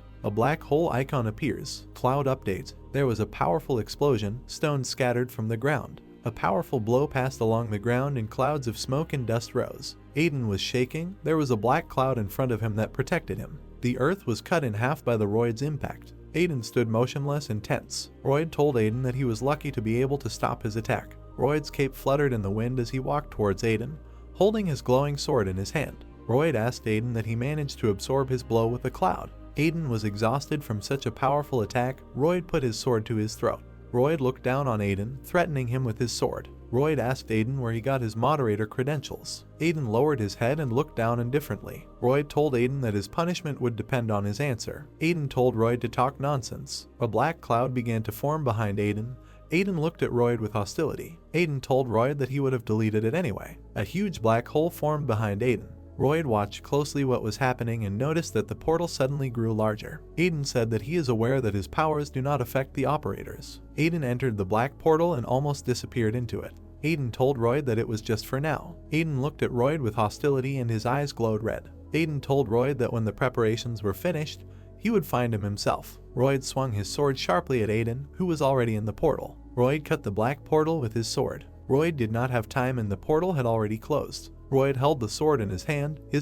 A black hole icon appears. Cloud updates. There was a powerful explosion, stones scattered from the ground. A powerful blow passed along the ground and clouds of smoke and dust rose. Aiden was shaking. There was a black cloud in front of him that protected him. The earth was cut in half by the Royd's impact. Aiden stood motionless and tense. Royd told Aiden that he was lucky to be able to stop his attack. Royd's cape fluttered in the wind as he walked towards Aiden, holding his glowing sword in his hand. Royd asked Aiden that he managed to absorb his blow with the cloud. Aiden was exhausted from such a powerful attack. Royd put his sword to his throat. Royd looked down on Aiden, threatening him with his sword. Royd asked Aiden where he got his moderator credentials. Aiden lowered his head and looked down indifferently. Royd told Aiden that his punishment would depend on his answer. Aiden told Royd to talk nonsense. A black cloud began to form behind Aiden. Aiden looked at Royd with hostility. Aiden told Royd that he would have deleted it anyway. A huge black hole formed behind Aiden. Royd watched closely what was happening and noticed that the portal suddenly grew larger. Aiden said that he is aware that his powers do not affect the operators. Aiden entered the black portal and almost disappeared into it. Aiden told Royd that it was just for now. Aiden looked at Royd with hostility and his eyes glowed red. Aiden told Royd that when the preparations were finished, he would find him himself. Royd swung his sword sharply at Aiden, who was already in the portal. Royd cut the black portal with his sword. Royd did not have time and the portal had already closed. Royd held the sword in his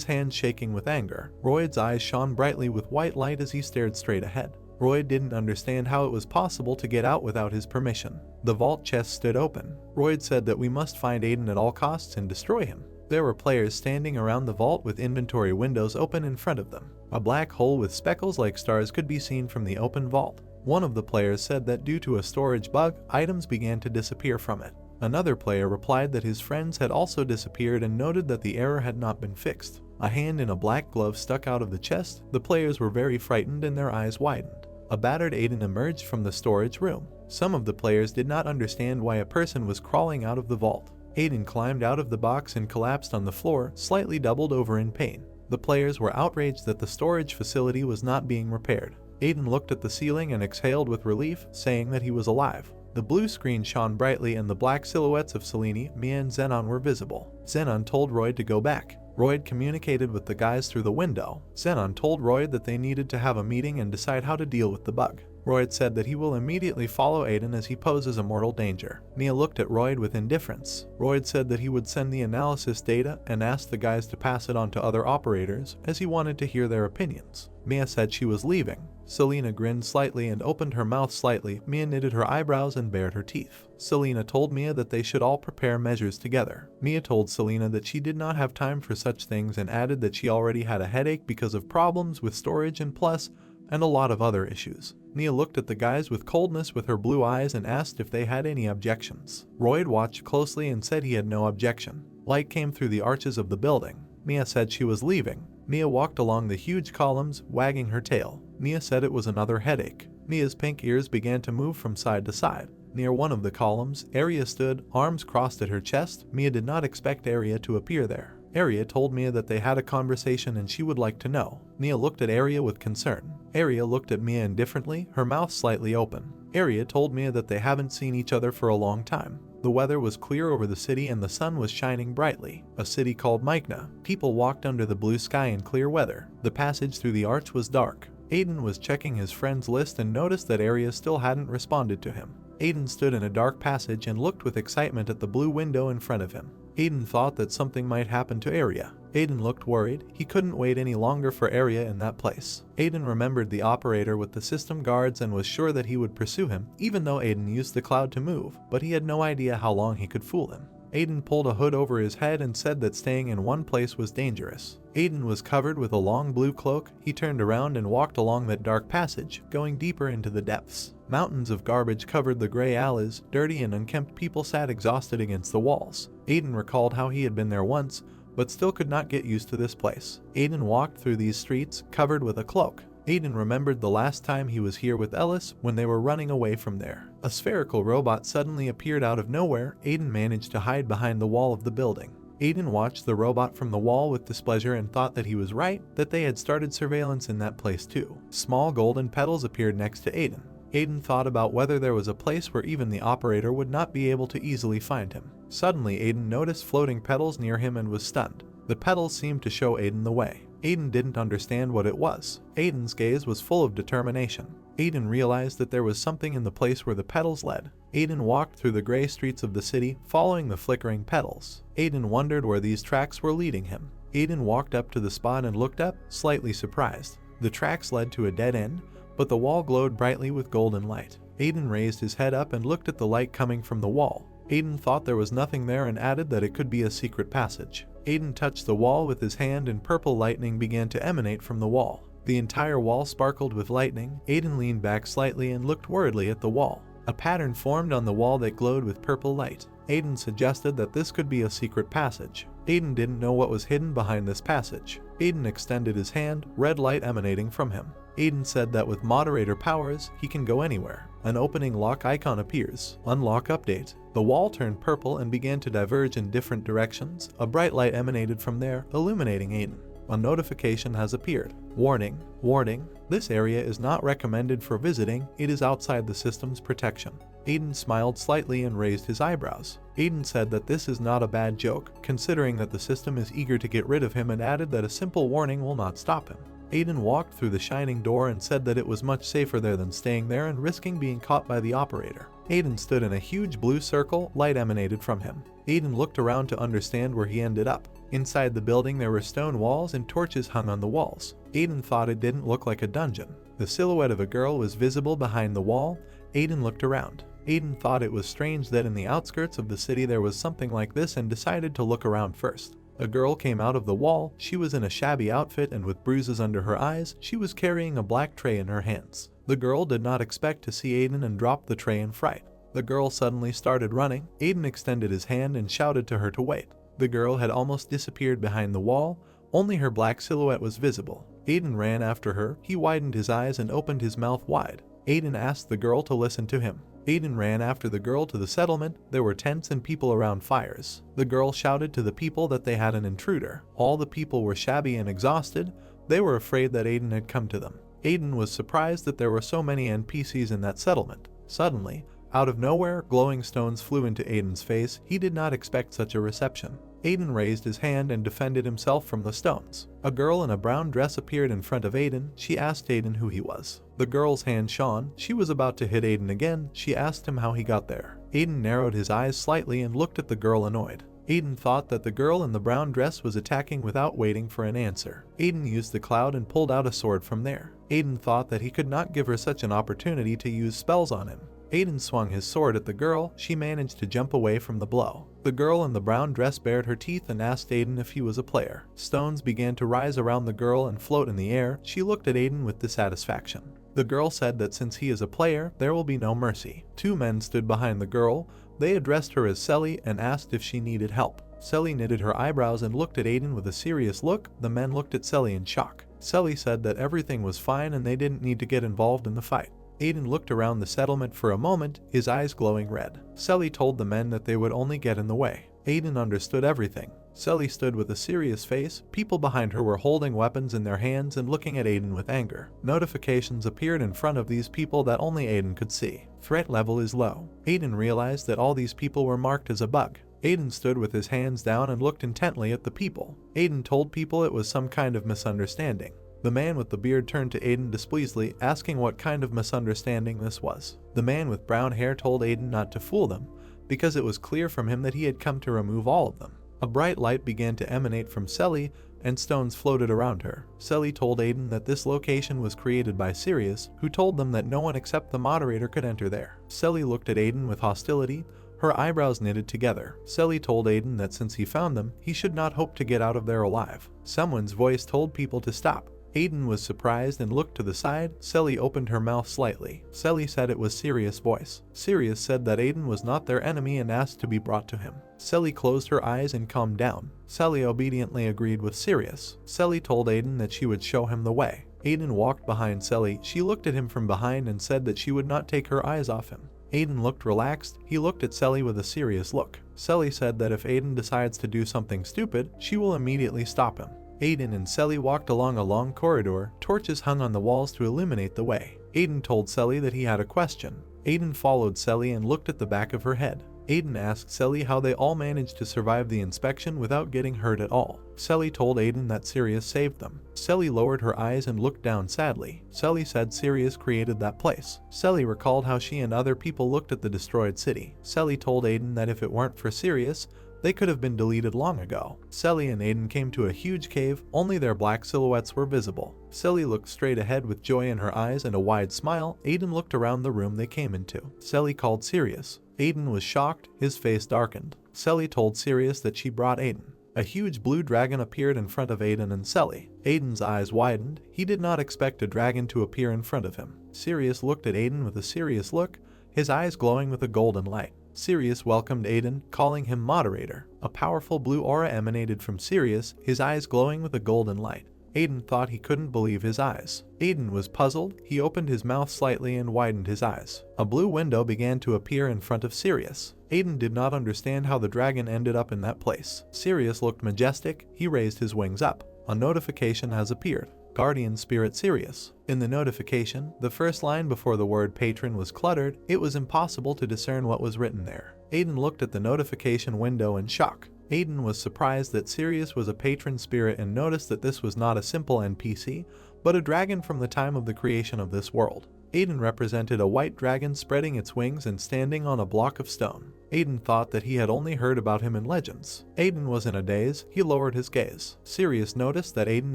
hand shaking with anger. Royd's eyes shone brightly with white light as he stared straight ahead. Royd didn't understand how it was possible to get out without his permission. The vault chest stood open. Royd said that we must find Aiden at all costs and destroy him. There were players standing around the vault with inventory windows open in front of them. A black hole with speckles like stars could be seen from the open vault. One of the players said that due to a storage bug, items began to disappear from it. Another player replied that his friends had also disappeared and noted that the error had not been fixed. A hand in a black glove stuck out of the chest. The players were very frightened and their eyes widened. A battered Aiden emerged from the storage room. Some of the players did not understand why a person was crawling out of the vault. Aiden climbed out of the box and collapsed on the floor, slightly doubled over in pain. The players were outraged that the storage facility was not being repaired. Aiden looked at the ceiling and exhaled with relief, saying that he was alive. The blue screen shone brightly and the black silhouettes of Selene, Mia, and Zenon were visible. Zenon told Royd to go back. Royd communicated with the guys through the window. Zenon told Royd that they needed to have a meeting and decide how to deal with the bug. Royd said that he will immediately follow Aiden as he poses a mortal danger. Mia looked at Royd with indifference. Royd said that he would send the analysis data and asked the guys to pass it on to other operators as he wanted to hear their opinions. Mia said she was leaving. Selena grinned slightly and opened her mouth slightly. Mia knitted her eyebrows and bared her teeth. Selena told Mia that they should all prepare measures together. Mia told Selena that she did not have time for such things and added that she already had a headache because of problems with storage and plus, and a lot of other issues. Mia looked at the guys with coldness with her blue eyes and asked if they had any objections. Royd watched closely and said he had no objection. Light came through the arches of the building. Mia said she was leaving. Mia walked along the huge columns, wagging her tail. Mia said it was another headache. Mia's pink ears began to move from side to side. Near one of the columns, Arya stood, arms crossed at her chest. Mia did not expect Arya to appear there. Arya told Mia that they had a conversation and she would like to know. Mia looked at Arya with concern. Arya looked at Mia indifferently, her mouth slightly open. Arya told Mia that they haven't seen each other for a long time. The weather was clear over the city and the sun was shining brightly. A city called Manga. People walked under the blue sky in clear weather. The passage through the arch was dark. Aiden was checking his friends list and noticed that Arya still hadn't responded to him. Aiden stood in a dark passage and looked with excitement at the blue window in front of him. Aiden thought that something might happen to Arya. Aiden looked worried. He couldn't wait any longer for Arya in that place. Aiden remembered the operator with the system guards and was sure that he would pursue him, even though Aiden used the cloud to move, but he had no idea how long he could fool him. Aiden pulled a hood over his head and said that staying in one place was dangerous. Aiden was covered with a long blue cloak. He turned around and walked along that dark passage, going deeper into the depths. Mountains of garbage covered the gray alleys. Dirty and unkempt people sat exhausted against the walls. Aiden recalled how he had been there once, but still could not get used to this place. Aiden walked through these streets, covered with a cloak. Aiden remembered the last time he was here with Ellis when they were running away from there. A spherical robot suddenly appeared out of nowhere. Aiden managed to hide behind the wall of the building. Aiden watched the robot from the wall with displeasure and thought that he was right, that they had started surveillance in that place too. Small golden petals appeared next to Aiden. Aiden thought about whether there was a place where even the operator would not be able to easily find him. Suddenly Aiden noticed floating petals near him and was stunned. The petals seemed to show Aiden the way. Aiden didn't understand what it was. Aiden's gaze was full of determination. Aiden realized that there was something in the place where the petals led. Aiden walked through the gray streets of the city, following the flickering petals. Aiden wondered where these tracks were leading him. Aiden walked up to the spot and looked up, slightly surprised. The tracks led to a dead end, but the wall glowed brightly with golden light. Aiden raised his head up and looked at the light coming from the wall. Aiden thought there was nothing there and added that it could be a secret passage. Aiden touched the wall with his hand and purple lightning began to emanate from the wall. The entire wall sparkled with lightning. Aiden leaned back slightly and looked worriedly at the wall. A pattern formed on the wall that glowed with purple light. Aiden suggested that this could be a secret passage. Aiden didn't know what was hidden behind this passage. Aiden extended his hand, red light emanating from him. Aiden said that with moderator powers, he can go anywhere. An opening lock icon appears. Unlock update. The wall turned purple and began to diverge in different directions. A bright light emanated from there, illuminating Aiden. A notification has appeared. Warning, warning, this area is not recommended for visiting. It is outside the system's protection. Aiden smiled slightly and raised his eyebrows. Aiden said that this is not a bad joke, considering that the system is eager to get rid of him, and added that a simple warning will not stop him. Aiden walked through the shining door and said that it was much safer there than staying there and risking being caught by the operator. Aiden stood in a huge blue circle. Light emanated from him. Aiden looked around to understand where he ended up. Inside the building there were stone walls and torches hung on the walls. Aiden thought it didn't look like a dungeon. The silhouette of a girl was visible behind the wall. Aiden looked around. Aiden thought it was strange that in the outskirts of the city there was something like this and decided to look around first. A girl came out of the wall. She was in a shabby outfit and with bruises under her eyes. She was carrying a black tray in her hands. The girl did not expect to see Aiden and dropped the tray in fright. The girl suddenly started running. Aiden extended his hand and shouted to her to wait. The girl had almost disappeared behind the wall. Only her black silhouette was visible. Aiden ran after her. He widened his eyes and opened his mouth wide. Aiden asked the girl to listen to him. Aiden ran after the girl to the settlement. There were tents and people around fires. The girl shouted to the people that they had an intruder. All the people were shabby and exhausted. They were afraid that Aiden had come to them. Aiden was surprised that there were so many NPCs in that settlement. Suddenly, out of nowhere, glowing stones flew into Aiden's face. He did not expect such a reception. Aiden raised his hand and defended himself from the stones. A girl in a brown dress appeared in front of Aiden. She asked Aiden who he was. The girl's hand shone. She was about to hit Aiden again. She asked him how he got there. Aiden narrowed his eyes slightly and looked at the girl annoyed. Aiden thought that the girl in the brown dress was attacking without waiting for an answer. Aiden used the cloud and pulled out a sword from there. Aiden thought that he could not give her such an opportunity to use spells on him. Aiden swung his sword at the girl. She managed to jump away from the blow. The girl in the brown dress bared her teeth and asked Aiden if he was a player. Stones began to rise around the girl and float in the air. She looked at Aiden with dissatisfaction. The girl said that since he is a player, there will be no mercy. Two men stood behind the girl. They addressed her as Selly and asked if she needed help. Selly knitted her eyebrows and looked at Aiden with a serious look. The men looked at Selly in shock. Selly said that everything was fine and they didn't need to get involved in the fight. Aiden looked around the settlement for a moment, his eyes glowing red. Selly told the men that they would only get in the way. Aiden understood everything. Selly stood with a serious face. People behind her were holding weapons in their hands and looking at Aiden with anger. Notifications appeared in front of these people that only Aiden could see. Threat level is low. Aiden realized that all these people were marked as a bug. Aiden stood with his hands down and looked intently at the people. Aiden told people it was some kind of misunderstanding. The man with the beard turned to Aiden displeasedly, asking what kind of misunderstanding this was. The man with brown hair told Aiden not to fool them, because it was clear from him that he had come to remove all of them. A bright light began to emanate from Selly, and stones floated around her. Selly told Aiden that this location was created by Sirius, who told them that no one except the moderator could enter there. Selly looked at Aiden with hostility, her eyebrows knitted together. Selly told Aiden that since he found them, he should not hope to get out of there alive. Someone's voice told people to stop. Aiden was surprised and looked to the side. Selly opened her mouth slightly. Selly said it was Sirius' voice. Sirius said that Aiden was not their enemy and asked to be brought to him. Selly closed her eyes and calmed down. Selly obediently agreed with Sirius. Selly told Aiden that she would show him the way. Aiden walked behind Selly. She looked at him from behind and said that she would not take her eyes off him. Aiden looked relaxed. He looked at Selly with a serious look. Selly said that if Aiden decides to do something stupid, she will immediately stop him. Aiden and Selly walked along a long corridor. Torches hung on the walls to illuminate the way. Aiden told Selly that he had a question. Aiden followed Selly and looked at the back of her head. Aiden asked Selly how they all managed to survive the inspection without getting hurt at all. Selly told Aiden that Sirius saved them. Selly lowered her eyes and looked down sadly. Selly said Sirius created that place. Selly recalled how she and other people looked at the destroyed city. Selly told Aiden that if it weren't for Sirius, they could have been deleted long ago. Selly and Aiden came to a huge cave. Only their black silhouettes were visible. Selly looked straight ahead with joy in her eyes and a wide smile. Aiden looked around the room they came into. Selly called Sirius. Aiden was shocked. His face darkened. Selly told Sirius that she brought Aiden. A huge blue dragon appeared in front of Aiden and Selly. Aiden's eyes widened. He did not expect a dragon to appear in front of him. Sirius looked at Aiden with a serious look, his eyes glowing with a golden light. Sirius welcomed Aiden, calling him Moderator. A powerful blue aura emanated from Sirius, his eyes glowing with a golden light. Aiden thought he couldn't believe his eyes. Aiden was puzzled. He opened his mouth slightly and widened his eyes. A blue window began to appear in front of Sirius. Aiden did not understand how the dragon ended up in that place. Sirius looked majestic. He raised his wings up. A notification has appeared. Guardian Spirit Sirius. In the notification, the first line before the word patron was cluttered. It was impossible to discern what was written there. Aiden looked at the notification window in shock. Aiden was surprised that Sirius was a patron spirit and noticed that this was not a simple NPC, but a dragon from the time of the creation of this world. Aiden represented a white dragon spreading its wings and standing on a block of stone. Aiden thought that he had only heard about him in legends. Aiden was in a daze. He lowered his gaze. Sirius noticed that Aiden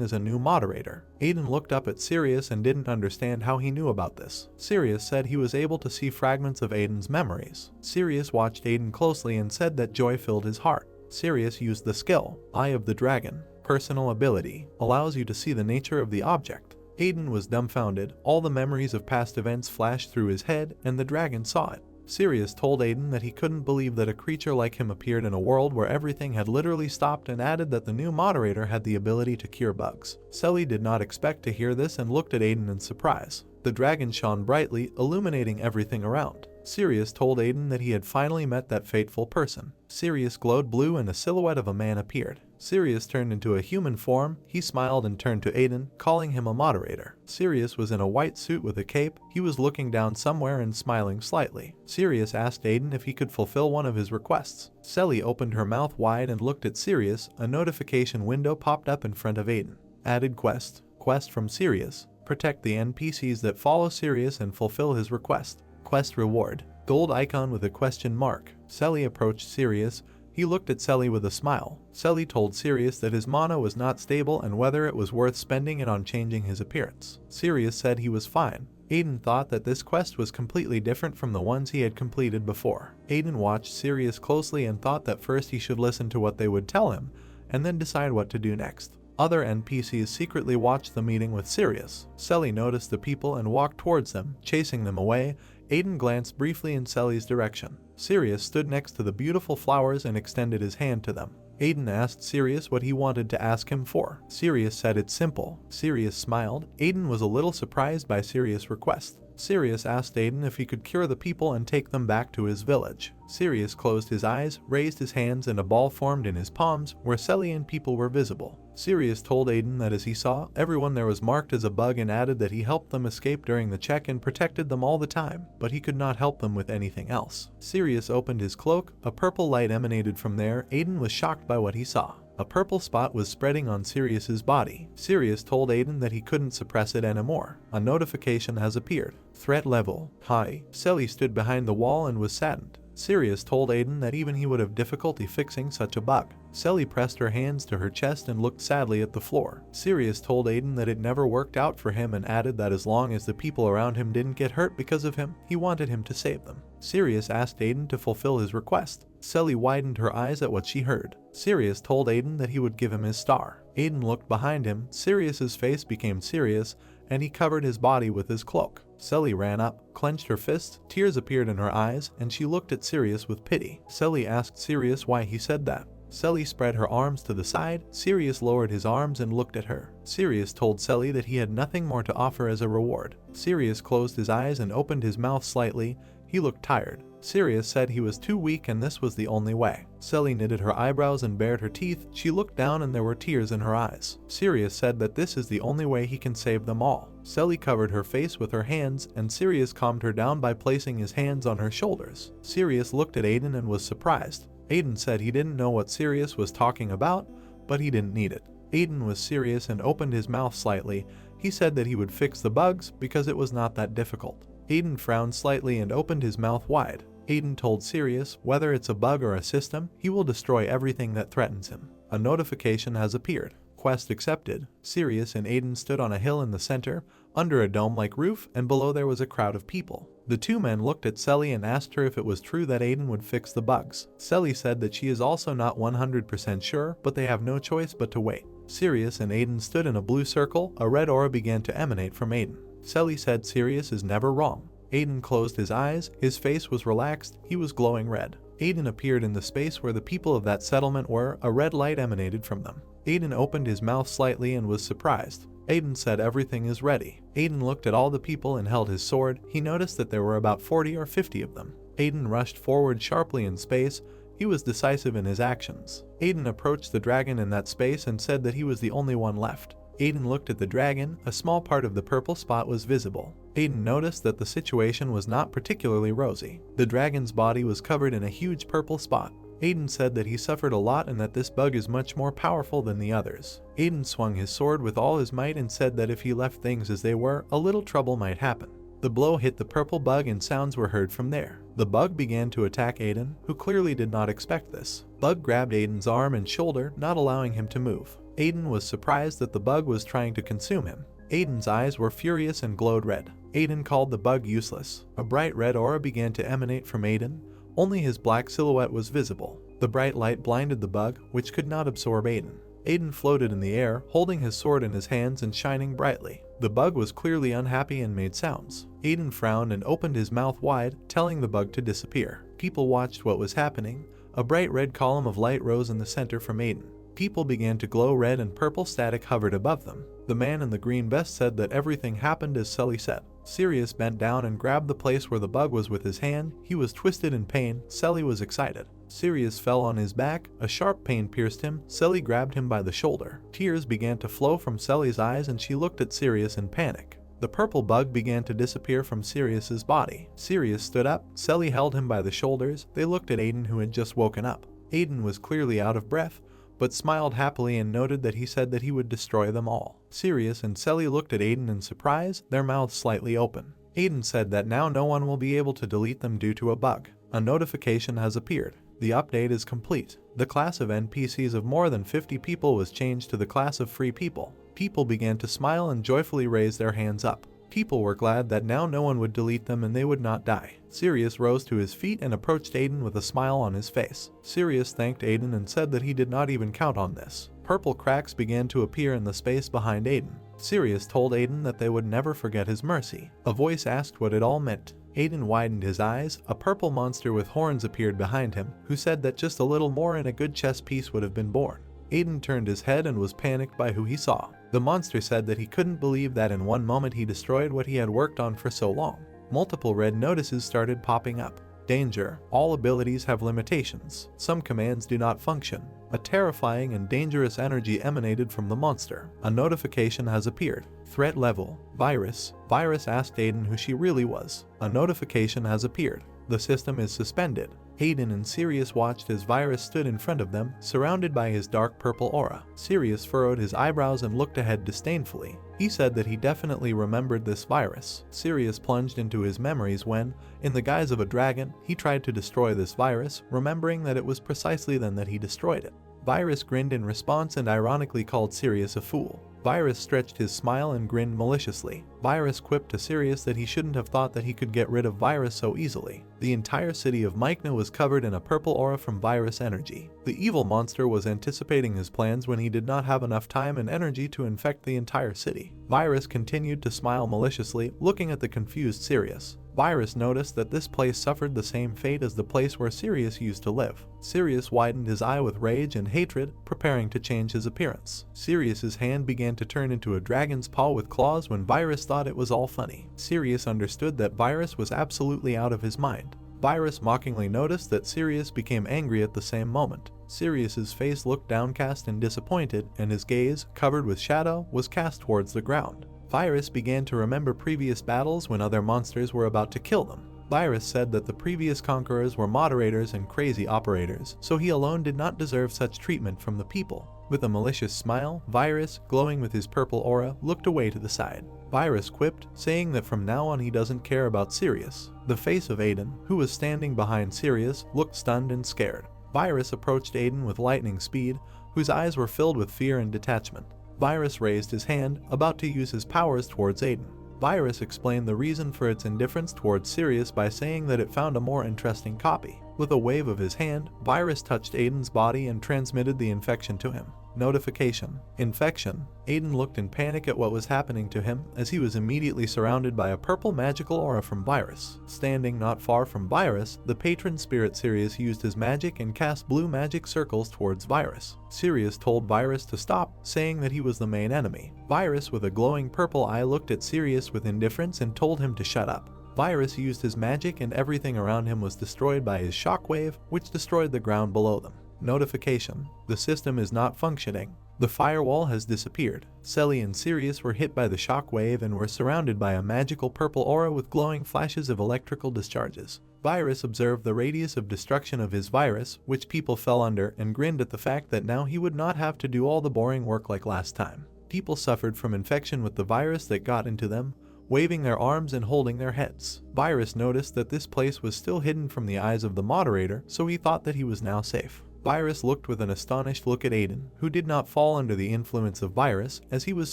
is a new moderator. Aiden looked up at Sirius and didn't understand how he knew about this. Sirius said he was able to see fragments of Aiden's memories. Sirius watched Aiden closely and said that joy filled his heart. Sirius used the skill, Eye of the Dragon. Personal ability. Allows you to see the nature of the object. Aiden was dumbfounded. All the memories of past events flashed through his head, and the dragon saw it. Sirius told Aiden that he couldn't believe that a creature like him appeared in a world where everything had literally stopped, and added that the new moderator had the ability to cure bugs. Selly did not expect to hear this and looked at Aiden in surprise. The dragon shone brightly, illuminating everything around. Sirius told Aiden that he had finally met that fateful person. Sirius glowed blue and a silhouette of a man appeared. Sirius turned into a human form. He smiled and turned to Aiden, calling him a moderator. Sirius was in a white suit with a cape. He was looking down somewhere and smiling slightly. Sirius asked Aiden if he could fulfill one of his requests. Selly opened her mouth wide and looked at Sirius. A notification window popped up in front of Aiden. Added quest. Quest from Sirius. Protect the NPCs that follow Sirius and fulfill his request. Quest reward. Gold icon with a question mark. Selly approached Sirius. He looked at Selly with a smile. Selly told Sirius that his mana was not stable and whether it was worth spending it on changing his appearance. Sirius said he was fine. Aiden thought that this quest was completely different from the ones he had completed before. Aiden watched Sirius closely and thought that first he should listen to what they would tell him, and then decide what to do next. Other NPCs secretly watched the meeting with Sirius. Selly noticed the people and walked towards them, chasing them away. Aiden glanced briefly in Selly's direction. Sirius stood next to the beautiful flowers and extended his hand to them. Aiden asked Sirius what he wanted to ask him for. Sirius said it's simple. Sirius smiled. Aiden was a little surprised by Sirius' request. Sirius asked Aiden if he could cure the people and take them back to his village. Sirius closed his eyes, raised his hands, and a ball formed in his palms where Selly and people were visible. Sirius told Aiden that as he saw, everyone there was marked as a bug, and added that he helped them escape during the check and protected them all the time, but he could not help them with anything else. Sirius opened his cloak. A purple light emanated from there. Aiden was shocked by what he saw. A purple spot was spreading on Sirius's body. Sirius told Aiden that he couldn't suppress it anymore. A notification has appeared. Threat level high. Selly stood behind the wall and was saddened. Sirius told Aiden that even he would have difficulty fixing such a bug. Selly pressed her hands to her chest and looked sadly at the floor. Sirius told Aiden that it never worked out for him and added that as long as the people around him didn't get hurt because of him, he wanted him to save them. Sirius asked Aiden to fulfill his request. Selly widened her eyes at what she heard. Sirius told Aiden that he would give him his star. Aiden looked behind him. Sirius's face became serious, and he covered his body with his cloak. Selly ran up, clenched her fists, tears appeared in her eyes, and she looked at Sirius with pity. Selly asked Sirius why he said that. Selly spread her arms to the side. Sirius lowered his arms and looked at her. Sirius told Selly that he had nothing more to offer as a reward. Sirius closed his eyes and opened his mouth slightly. He looked tired. Sirius said he was too weak and this was the only way. Selly knitted her eyebrows and bared her teeth. She looked down and there were tears in her eyes. Sirius said that this is the only way he can save them all. Selly covered her face with her hands and Sirius calmed her down by placing his hands on her shoulders. Sirius looked at Aiden and was surprised. Aiden said he didn't know what Sirius was talking about, but he didn't need it. Aiden was serious and opened his mouth slightly. He said that he would fix the bugs because it was not that difficult. Aiden frowned slightly and opened his mouth wide. Aiden told Sirius, whether it's a bug or a system, he will destroy everything that threatens him. A notification has appeared. Quest accepted. Sirius and Aiden stood on a hill in the center, under a dome-like roof, and below there was a crowd of people. The two men looked at Selly and asked her if it was true that Aiden would fix the bugs. Selly said that she is also not 100% sure, but they have no choice but to wait. Sirius and Aiden stood in a blue circle. A red aura began to emanate from Aiden. Selly said Sirius is never wrong. Aiden closed his eyes. His face was relaxed. He was glowing red. Aiden appeared in the space where the people of that settlement were. A red light emanated from them. Aiden opened his mouth slightly and was surprised. Aiden said everything is ready. Aiden looked at all the people and held his sword. He noticed that there were about 40 or 50 of them. Aiden rushed forward sharply in space. He was decisive in his actions. Aiden approached the dragon in that space and said that he was the only one left. Aiden looked at the dragon. A small part of the purple spot was visible. Aiden noticed that the situation was not particularly rosy. The dragon's body was covered in a huge purple spot. Aiden said that he suffered a lot and that this bug is much more powerful than the others. Aiden swung his sword with all his might and said that if he left things as they were, a little trouble might happen. The blow hit the purple bug and sounds were heard from there. The bug began to attack Aiden, who clearly did not expect this. Bug grabbed Aiden's arm and shoulder, not allowing him to move. Aiden was surprised that the bug was trying to consume him. Aiden's eyes were furious and glowed red. Aiden called the bug useless. A bright red aura began to emanate from Aiden. Only his black silhouette was visible. The bright light blinded the bug, which could not absorb Aiden. Aiden floated in the air, holding his sword in his hands and shining brightly. The bug was clearly unhappy and made sounds. Aiden frowned and opened his mouth wide, telling the bug to disappear. People watched what was happening. A bright red column of light rose in the center from Aiden. People began to glow red and purple static hovered above them. The man in the green vest said that everything happened as Selly said. Sirius bent down and grabbed the place where the bug was with his hand. He was twisted in pain. Selly was excited. Sirius fell on his back. A sharp pain pierced him. Selly grabbed him by the shoulder. Tears began to flow from Selly's eyes and she looked at Sirius in panic. The purple bug began to disappear from Sirius's body. Sirius stood up. Selly held him by the shoulders. They looked at Aiden, who had just woken up. Aiden was clearly out of breath, but smiled happily and noted that he said that he would destroy them all. Sirius and Selly looked at Aiden in surprise, their mouths slightly open. Aiden said that now no one will be able to delete them due to a bug. A notification has appeared. The update is complete. The class of NPCs of more than 50 people was changed to the class of free people. People began to smile and joyfully raise their hands up. People were glad that now no one would delete them and they would not die. Sirius rose to his feet and approached Aiden with a smile on his face. Sirius thanked Aiden and said that he did not even count on this. Purple cracks began to appear in the space behind Aiden. Sirius told Aiden that they would never forget his mercy. A voice asked what it all meant. Aiden widened his eyes. A purple monster with horns appeared behind him, who said that just a little more and a good chess piece would have been born. Aiden turned his head and was panicked by who he saw. The monster said that he couldn't believe that in one moment he destroyed what he had worked on for so long. Multiple red notices started popping up. Danger. All abilities have limitations. Some commands do not function. A terrifying and dangerous energy emanated from the monster. A notification has appeared. Threat level. Virus. Virus asked Aiden who she really was. A notification has appeared. The system is suspended. Aiden and Sirius watched as Virus stood in front of them, surrounded by his dark purple aura. Sirius furrowed his eyebrows and looked ahead disdainfully. He said that he definitely remembered this virus. Sirius plunged into his memories when, in the guise of a dragon, he tried to destroy this virus, remembering that it was precisely then that he destroyed it. Virus grinned in response and ironically called Sirius a fool. Virus stretched his smile and grinned maliciously. Virus quipped to Sirius that he shouldn't have thought that he could get rid of Virus so easily. The entire city of Manga was covered in a purple aura from Virus energy. The evil monster was anticipating his plans when he did not have enough time and energy to infect the entire city. Virus continued to smile maliciously, looking at the confused Sirius. Virus noticed that this place suffered the same fate as the place where Sirius used to live. Sirius widened his eye with rage and hatred, preparing to change his appearance. Sirius's hand began to turn into a dragon's paw with claws when Virus thought it was all funny. Sirius understood that Virus was absolutely out of his mind. Virus mockingly noticed that Sirius became angry at the same moment. Sirius's face looked downcast and disappointed, and his gaze, covered with shadow, was cast towards the ground. Virus began to remember previous battles when other monsters were about to kill them. Virus said that the previous conquerors were moderators and crazy operators, so he alone did not deserve such treatment from the people. With a malicious smile, Virus, glowing with his purple aura, looked away to the side. Virus quipped, saying that from now on he doesn't care about Sirius. The face of Aiden, who was standing behind Sirius, looked stunned and scared. Virus approached Aiden with lightning speed, whose eyes were filled with fear and detachment. Virus raised his hand, about to use his powers towards Aiden. Virus explained the reason for its indifference towards Sirius by saying that it found a more interesting copy. With a wave of his hand, Virus touched Aiden's body and transmitted the infection to him. Notification. Infection. Aiden looked in panic at what was happening to him, as he was immediately surrounded by a purple magical aura from Virus. Standing not far from Virus, the patron spirit Sirius used his magic and cast blue magic circles towards Virus. Sirius told Virus to stop, saying that he was the main enemy. Virus, with a glowing purple eye, looked at Sirius with indifference and told him to shut up. Virus used his magic and everything around him was destroyed by his shockwave, which destroyed the ground below them. Notification. The system is not functioning. The firewall has disappeared. Selly and Sirius were hit by the shockwave and were surrounded by a magical purple aura with glowing flashes of electrical discharges. Virus observed the radius of destruction of his virus, which people fell under, and grinned at the fact that now he would not have to do all the boring work like last time. People suffered from infection with the virus that got into them, waving their arms and holding their heads. Virus noticed that this place was still hidden from the eyes of the moderator, so he thought that he was now safe. Virus looked with an astonished look at Aiden, who did not fall under the influence of Virus, as he was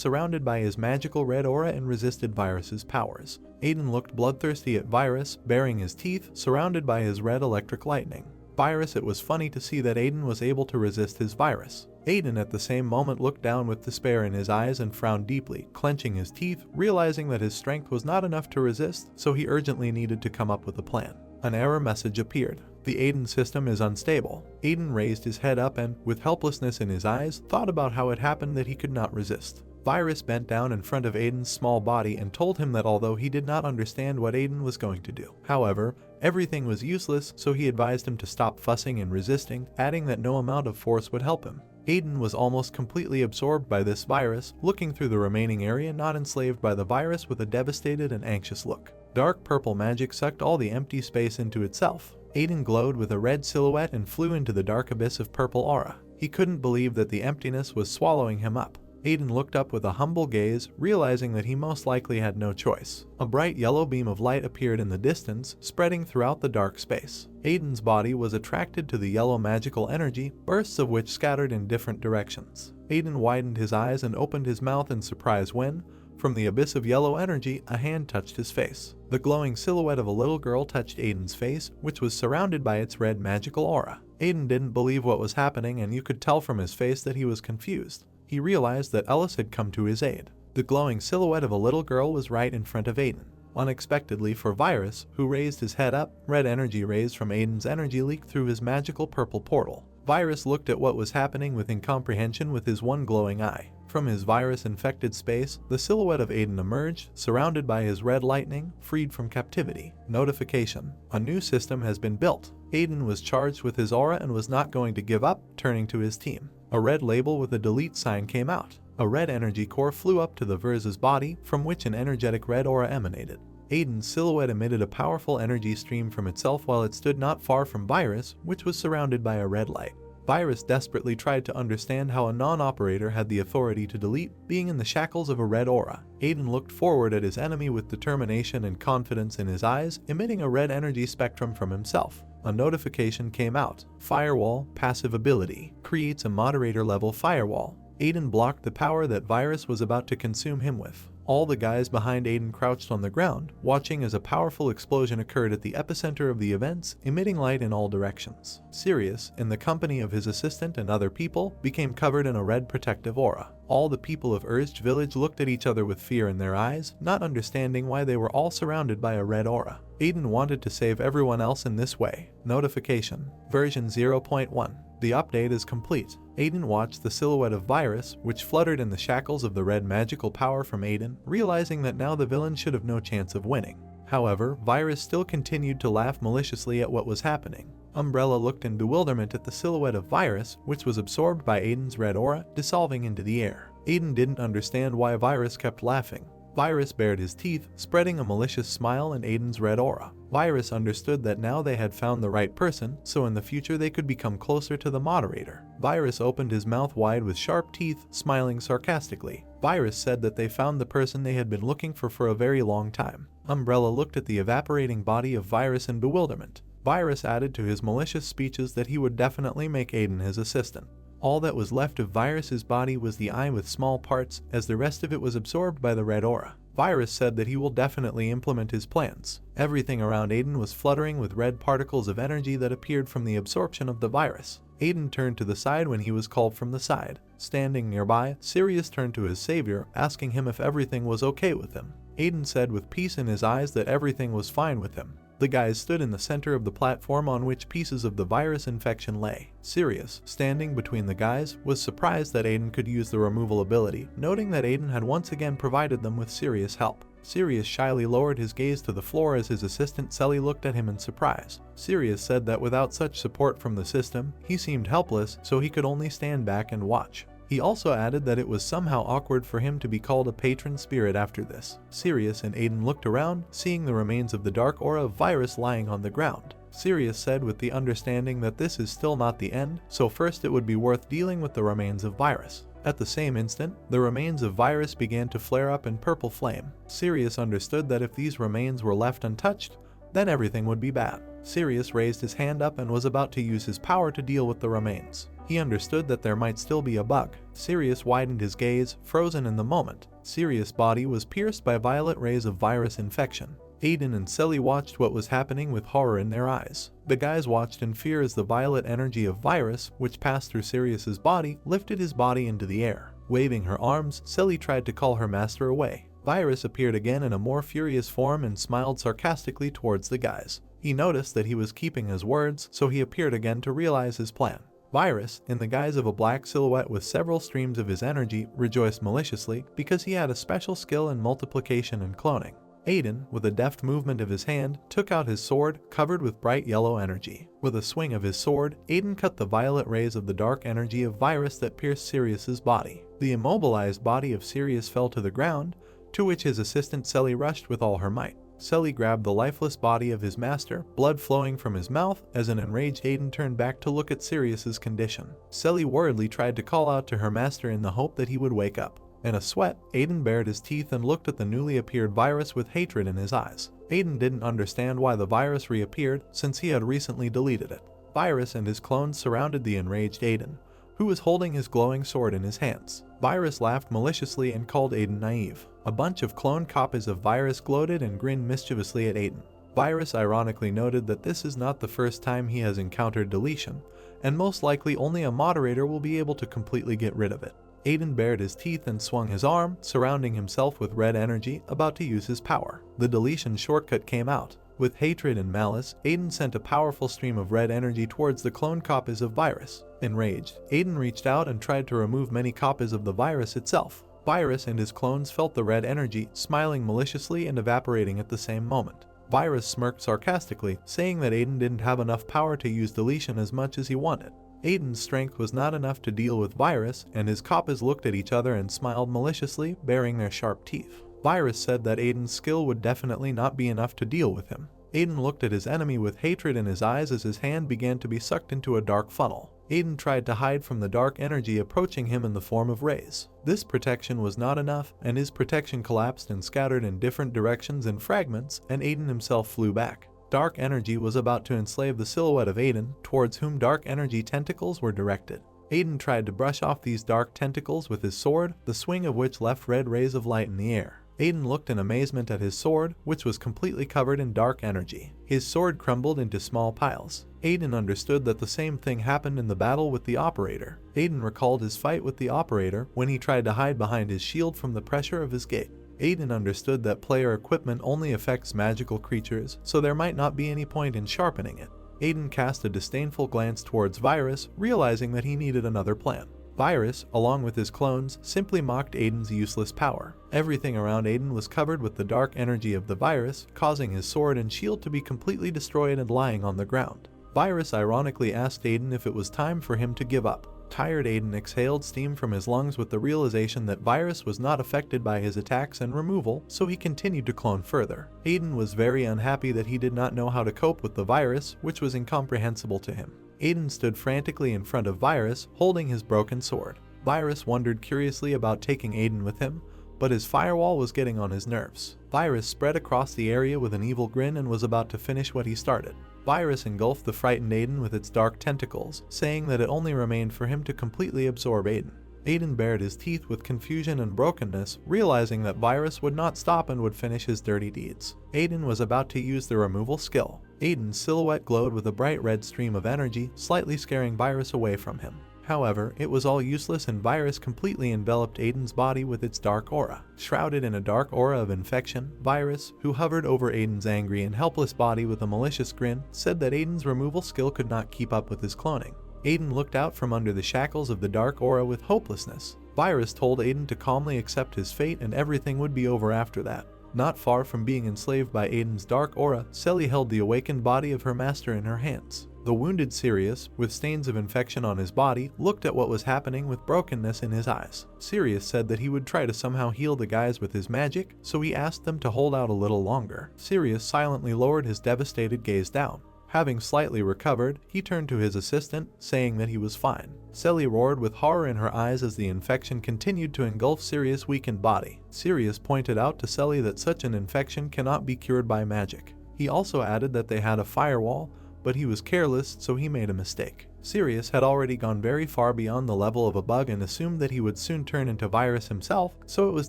surrounded by his magical red aura and resisted Virus's powers. Aiden looked bloodthirsty at Virus, baring his teeth, surrounded by his red electric lightning. Virus, it was funny to see that Aiden was able to resist his virus. Aiden at the same moment looked down with despair in his eyes and frowned deeply, clenching his teeth, realizing that his strength was not enough to resist, so he urgently needed to come up with a plan. An error message appeared. The Aiden system is unstable. Aiden raised his head up and, with helplessness in his eyes, thought about how it happened that he could not resist. Virus bent down in front of Aiden's small body and told him that although he did not understand what Aiden was going to do, however, everything was useless, so he advised him to stop fussing and resisting, adding that no amount of force would help him. Aiden was almost completely absorbed by this virus, looking through the remaining area not enslaved by the virus with a devastated and anxious look. Dark purple magic sucked all the empty space into itself. Aiden glowed with a red silhouette and flew into the dark abyss of purple aura. He couldn't believe that the emptiness was swallowing him up. Aiden looked up with a humble gaze, realizing that he most likely had no choice. A bright yellow beam of light appeared in the distance, spreading throughout the dark space. Aiden's body was attracted to the yellow magical energy, bursts of which scattered in different directions. Aiden widened his eyes and opened his mouth in surprise when, from the abyss of yellow energy, a hand touched his face. The glowing silhouette of a little girl touched Aiden's face, which was surrounded by its red magical aura. Aiden didn't believe what was happening, and you could tell from his face that he was confused. He realized that Ellis had come to his aid. The glowing silhouette of a little girl was right in front of Aiden. Unexpectedly for Virus, who raised his head up, red energy rays from Aiden's energy leaked through his magical purple portal. Virus looked at what was happening with incomprehension with his one glowing eye. From his virus-infected space, the silhouette of Aiden emerged, surrounded by his red lightning, freed from captivity. Notification. A new system has been built. Aiden was charged with his aura and was not going to give up, turning to his team. A red label with a delete sign came out. A red energy core flew up to the Versa's body, from which an energetic red aura emanated. Aiden's silhouette emitted a powerful energy stream from itself while it stood not far from Virus, which was surrounded by a red light. Virus desperately tried to understand how a non-operator had the authority to delete, being in the shackles of a red aura. Aiden looked forward at his enemy with determination and confidence in his eyes, emitting a red energy spectrum from himself. A notification came out. Firewall, passive ability, creates a moderator level firewall. Aiden blocked the power that Virus was about to consume him with. All the guys behind Aiden crouched on the ground, watching as a powerful explosion occurred at the epicenter of the events, emitting light in all directions. Sirius, in the company of his assistant and other people, became covered in a red protective aura. All the people of Urged Village looked at each other with fear in their eyes, not understanding why they were all surrounded by a red aura. Aiden wanted to save everyone else in this way. Notification. Version 0.1. The update is complete. Aiden watched the silhouette of Virus, which fluttered in the shackles of the red magical power from Aiden, realizing that now the villain should have no chance of winning. However, Virus still continued to laugh maliciously at what was happening. Umbrella looked in bewilderment at the silhouette of Virus, which was absorbed by Aiden's red aura, dissolving into the air. Aiden didn't understand why Virus kept laughing. Virus bared his teeth, spreading a malicious smile in Aiden's red aura. Virus understood that now they had found the right person, so in the future they could become closer to the moderator. Virus opened his mouth wide with sharp teeth, smiling sarcastically. Virus said that they found the person they had been looking for a very long time. Umbrella looked at the evaporating body of Virus in bewilderment. Virus added to his malicious speeches that he would definitely make Aiden his assistant. All that was left of Virus's body was the eye with small parts, as the rest of it was absorbed by the red aura. Virus said that he will definitely implement his plans. Everything around Aiden was fluttering with red particles of energy that appeared from the absorption of the virus. Aiden turned to the side when he was called from the side. Standing nearby, Sirius turned to his savior, asking him if everything was okay with him. Aiden said with peace in his eyes that everything was fine with him. The guys stood in the center of the platform on which pieces of the virus infection lay. Sirius, standing between the guys, was surprised that Aiden could use the removal ability, noting that Aiden had once again provided them with serious help. Sirius shyly lowered his gaze to the floor as his assistant Selly looked at him in surprise. Sirius said that without such support from the system, he seemed helpless, so he could only stand back and watch. He also added that it was somehow awkward for him to be called a patron spirit after this. Sirius and Aiden looked around, seeing the remains of the dark aura of virus lying on the ground. Sirius said with the understanding that this is still not the end, so first it would be worth dealing with the remains of virus. At the same instant, the remains of virus began to flare up in purple flame. Sirius understood that if these remains were left untouched, then everything would be bad. Sirius raised his hand up and was about to use his power to deal with the remains. He understood that there might still be a bug. Sirius widened his gaze, frozen in the moment. Sirius' body was pierced by violet rays of virus infection. Aiden and Selly watched what was happening with horror in their eyes. The guys watched in fear as the violet energy of virus, which passed through Sirius's body, lifted his body into the air. Waving her arms, Selly tried to call her master away. Virus appeared again in a more furious form and smiled sarcastically towards the guys. He noticed that he was keeping his words, so he appeared again to realize his plan. Virus, in the guise of a black silhouette with several streams of his energy, rejoiced maliciously because he had a special skill in multiplication and cloning. Aiden, with a deft movement of his hand, took out his sword, covered with bright yellow energy. With a swing of his sword, Aiden cut the violet rays of the dark energy of virus that pierced Sirius's body. The immobilized body of Sirius fell to the ground, to which his assistant Selly rushed with all her might. Selly grabbed the lifeless body of his master, blood flowing from his mouth, as an enraged Aiden turned back to look at Sirius's condition. Selly worriedly tried to call out to her master in the hope that he would wake up. In a sweat, Aiden bared his teeth and looked at the newly appeared virus with hatred in his eyes. Aiden didn't understand why the virus reappeared, since he had recently deleted it. Virus and his clones surrounded the enraged Aiden, who was holding his glowing sword in his hands. Virus laughed maliciously and called Aiden naive. A bunch of clone copies of Virus gloated and grinned mischievously at Aiden. Virus ironically noted that this is not the first time he has encountered deletion, and most likely only a moderator will be able to completely get rid of it. Aiden bared his teeth and swung his arm, surrounding himself with red energy, about to use his power. The deletion shortcut came out. With hatred and malice, Aiden sent a powerful stream of red energy towards the clone copies of virus. Enraged, Aiden reached out and tried to remove many copies of the virus itself. Virus and his clones felt the red energy, smiling maliciously and evaporating at the same moment. Virus smirked sarcastically, saying that Aiden didn't have enough power to use deletion as much as he wanted. Aiden's strength was not enough to deal with virus, and his copies looked at each other and smiled maliciously, baring their sharp teeth. Virus said that Aiden's skill would definitely not be enough to deal with him. Aiden looked at his enemy with hatred in his eyes as his hand began to be sucked into a dark funnel. Aiden tried to hide from the dark energy approaching him in the form of rays. This protection was not enough, and his protection collapsed and scattered in different directions in fragments, and Aiden himself flew back. Dark energy was about to enslave the silhouette of Aiden, towards whom dark energy tentacles were directed. Aiden tried to brush off these dark tentacles with his sword, the swing of which left red rays of light in the air. Aiden looked in amazement at his sword, which was completely covered in dark energy. His sword crumbled into small piles. Aiden understood that the same thing happened in the battle with the operator. Aiden recalled his fight with the operator when he tried to hide behind his shield from the pressure of his gate. Aiden understood that player equipment only affects magical creatures, so there might not be any point in sharpening it. Aiden cast a disdainful glance towards Virus, realizing that he needed another plan. Virus, along with his clones, simply mocked Aiden's useless power. Everything around Aiden was covered with the dark energy of the virus, causing his sword and shield to be completely destroyed and lying on the ground. Virus ironically asked Aiden if it was time for him to give up. Tired Aiden exhaled steam from his lungs with the realization that Virus was not affected by his attacks and removal, so he continued to clone further. Aiden was very unhappy that he did not know how to cope with the virus, which was incomprehensible to him. Aiden stood frantically in front of Virus, holding his broken sword. Virus wondered curiously about taking Aiden with him, but his firewall was getting on his nerves. Virus spread across the area with an evil grin and was about to finish what he started. Virus engulfed the frightened Aiden with its dark tentacles, saying that it only remained for him to completely absorb Aiden. Aiden bared his teeth with confusion and brokenness, realizing that Virus would not stop and would finish his dirty deeds. Aiden was about to use the removal skill. Aiden's silhouette glowed with a bright red stream of energy, slightly scaring Virus away from him. However, it was all useless and Virus completely enveloped Aiden's body with its dark aura. Shrouded in a dark aura of infection, Virus, who hovered over Aiden's angry and helpless body with a malicious grin, said that Aiden's removal skill could not keep up with his cloning. Aiden looked out from under the shackles of the dark aura with hopelessness. Virus told Aiden to calmly accept his fate and everything would be over after that. Not far from being enslaved by Aiden's dark aura, Selly held the awakened body of her master in her hands. The wounded Sirius, with stains of infection on his body, looked at what was happening with brokenness in his eyes. Sirius said that he would try to somehow heal the guys with his magic, so he asked them to hold out a little longer. Sirius silently lowered his devastated gaze down. Having slightly recovered, he turned to his assistant, saying that he was fine. Selly roared with horror in her eyes as the infection continued to engulf Sirius' weakened body. Sirius pointed out to Selly that such an infection cannot be cured by magic. He also added that they had a firewall, but he was careless, so he made a mistake. Sirius had already gone very far beyond the level of a bug and assumed that he would soon turn into Virus himself, so it was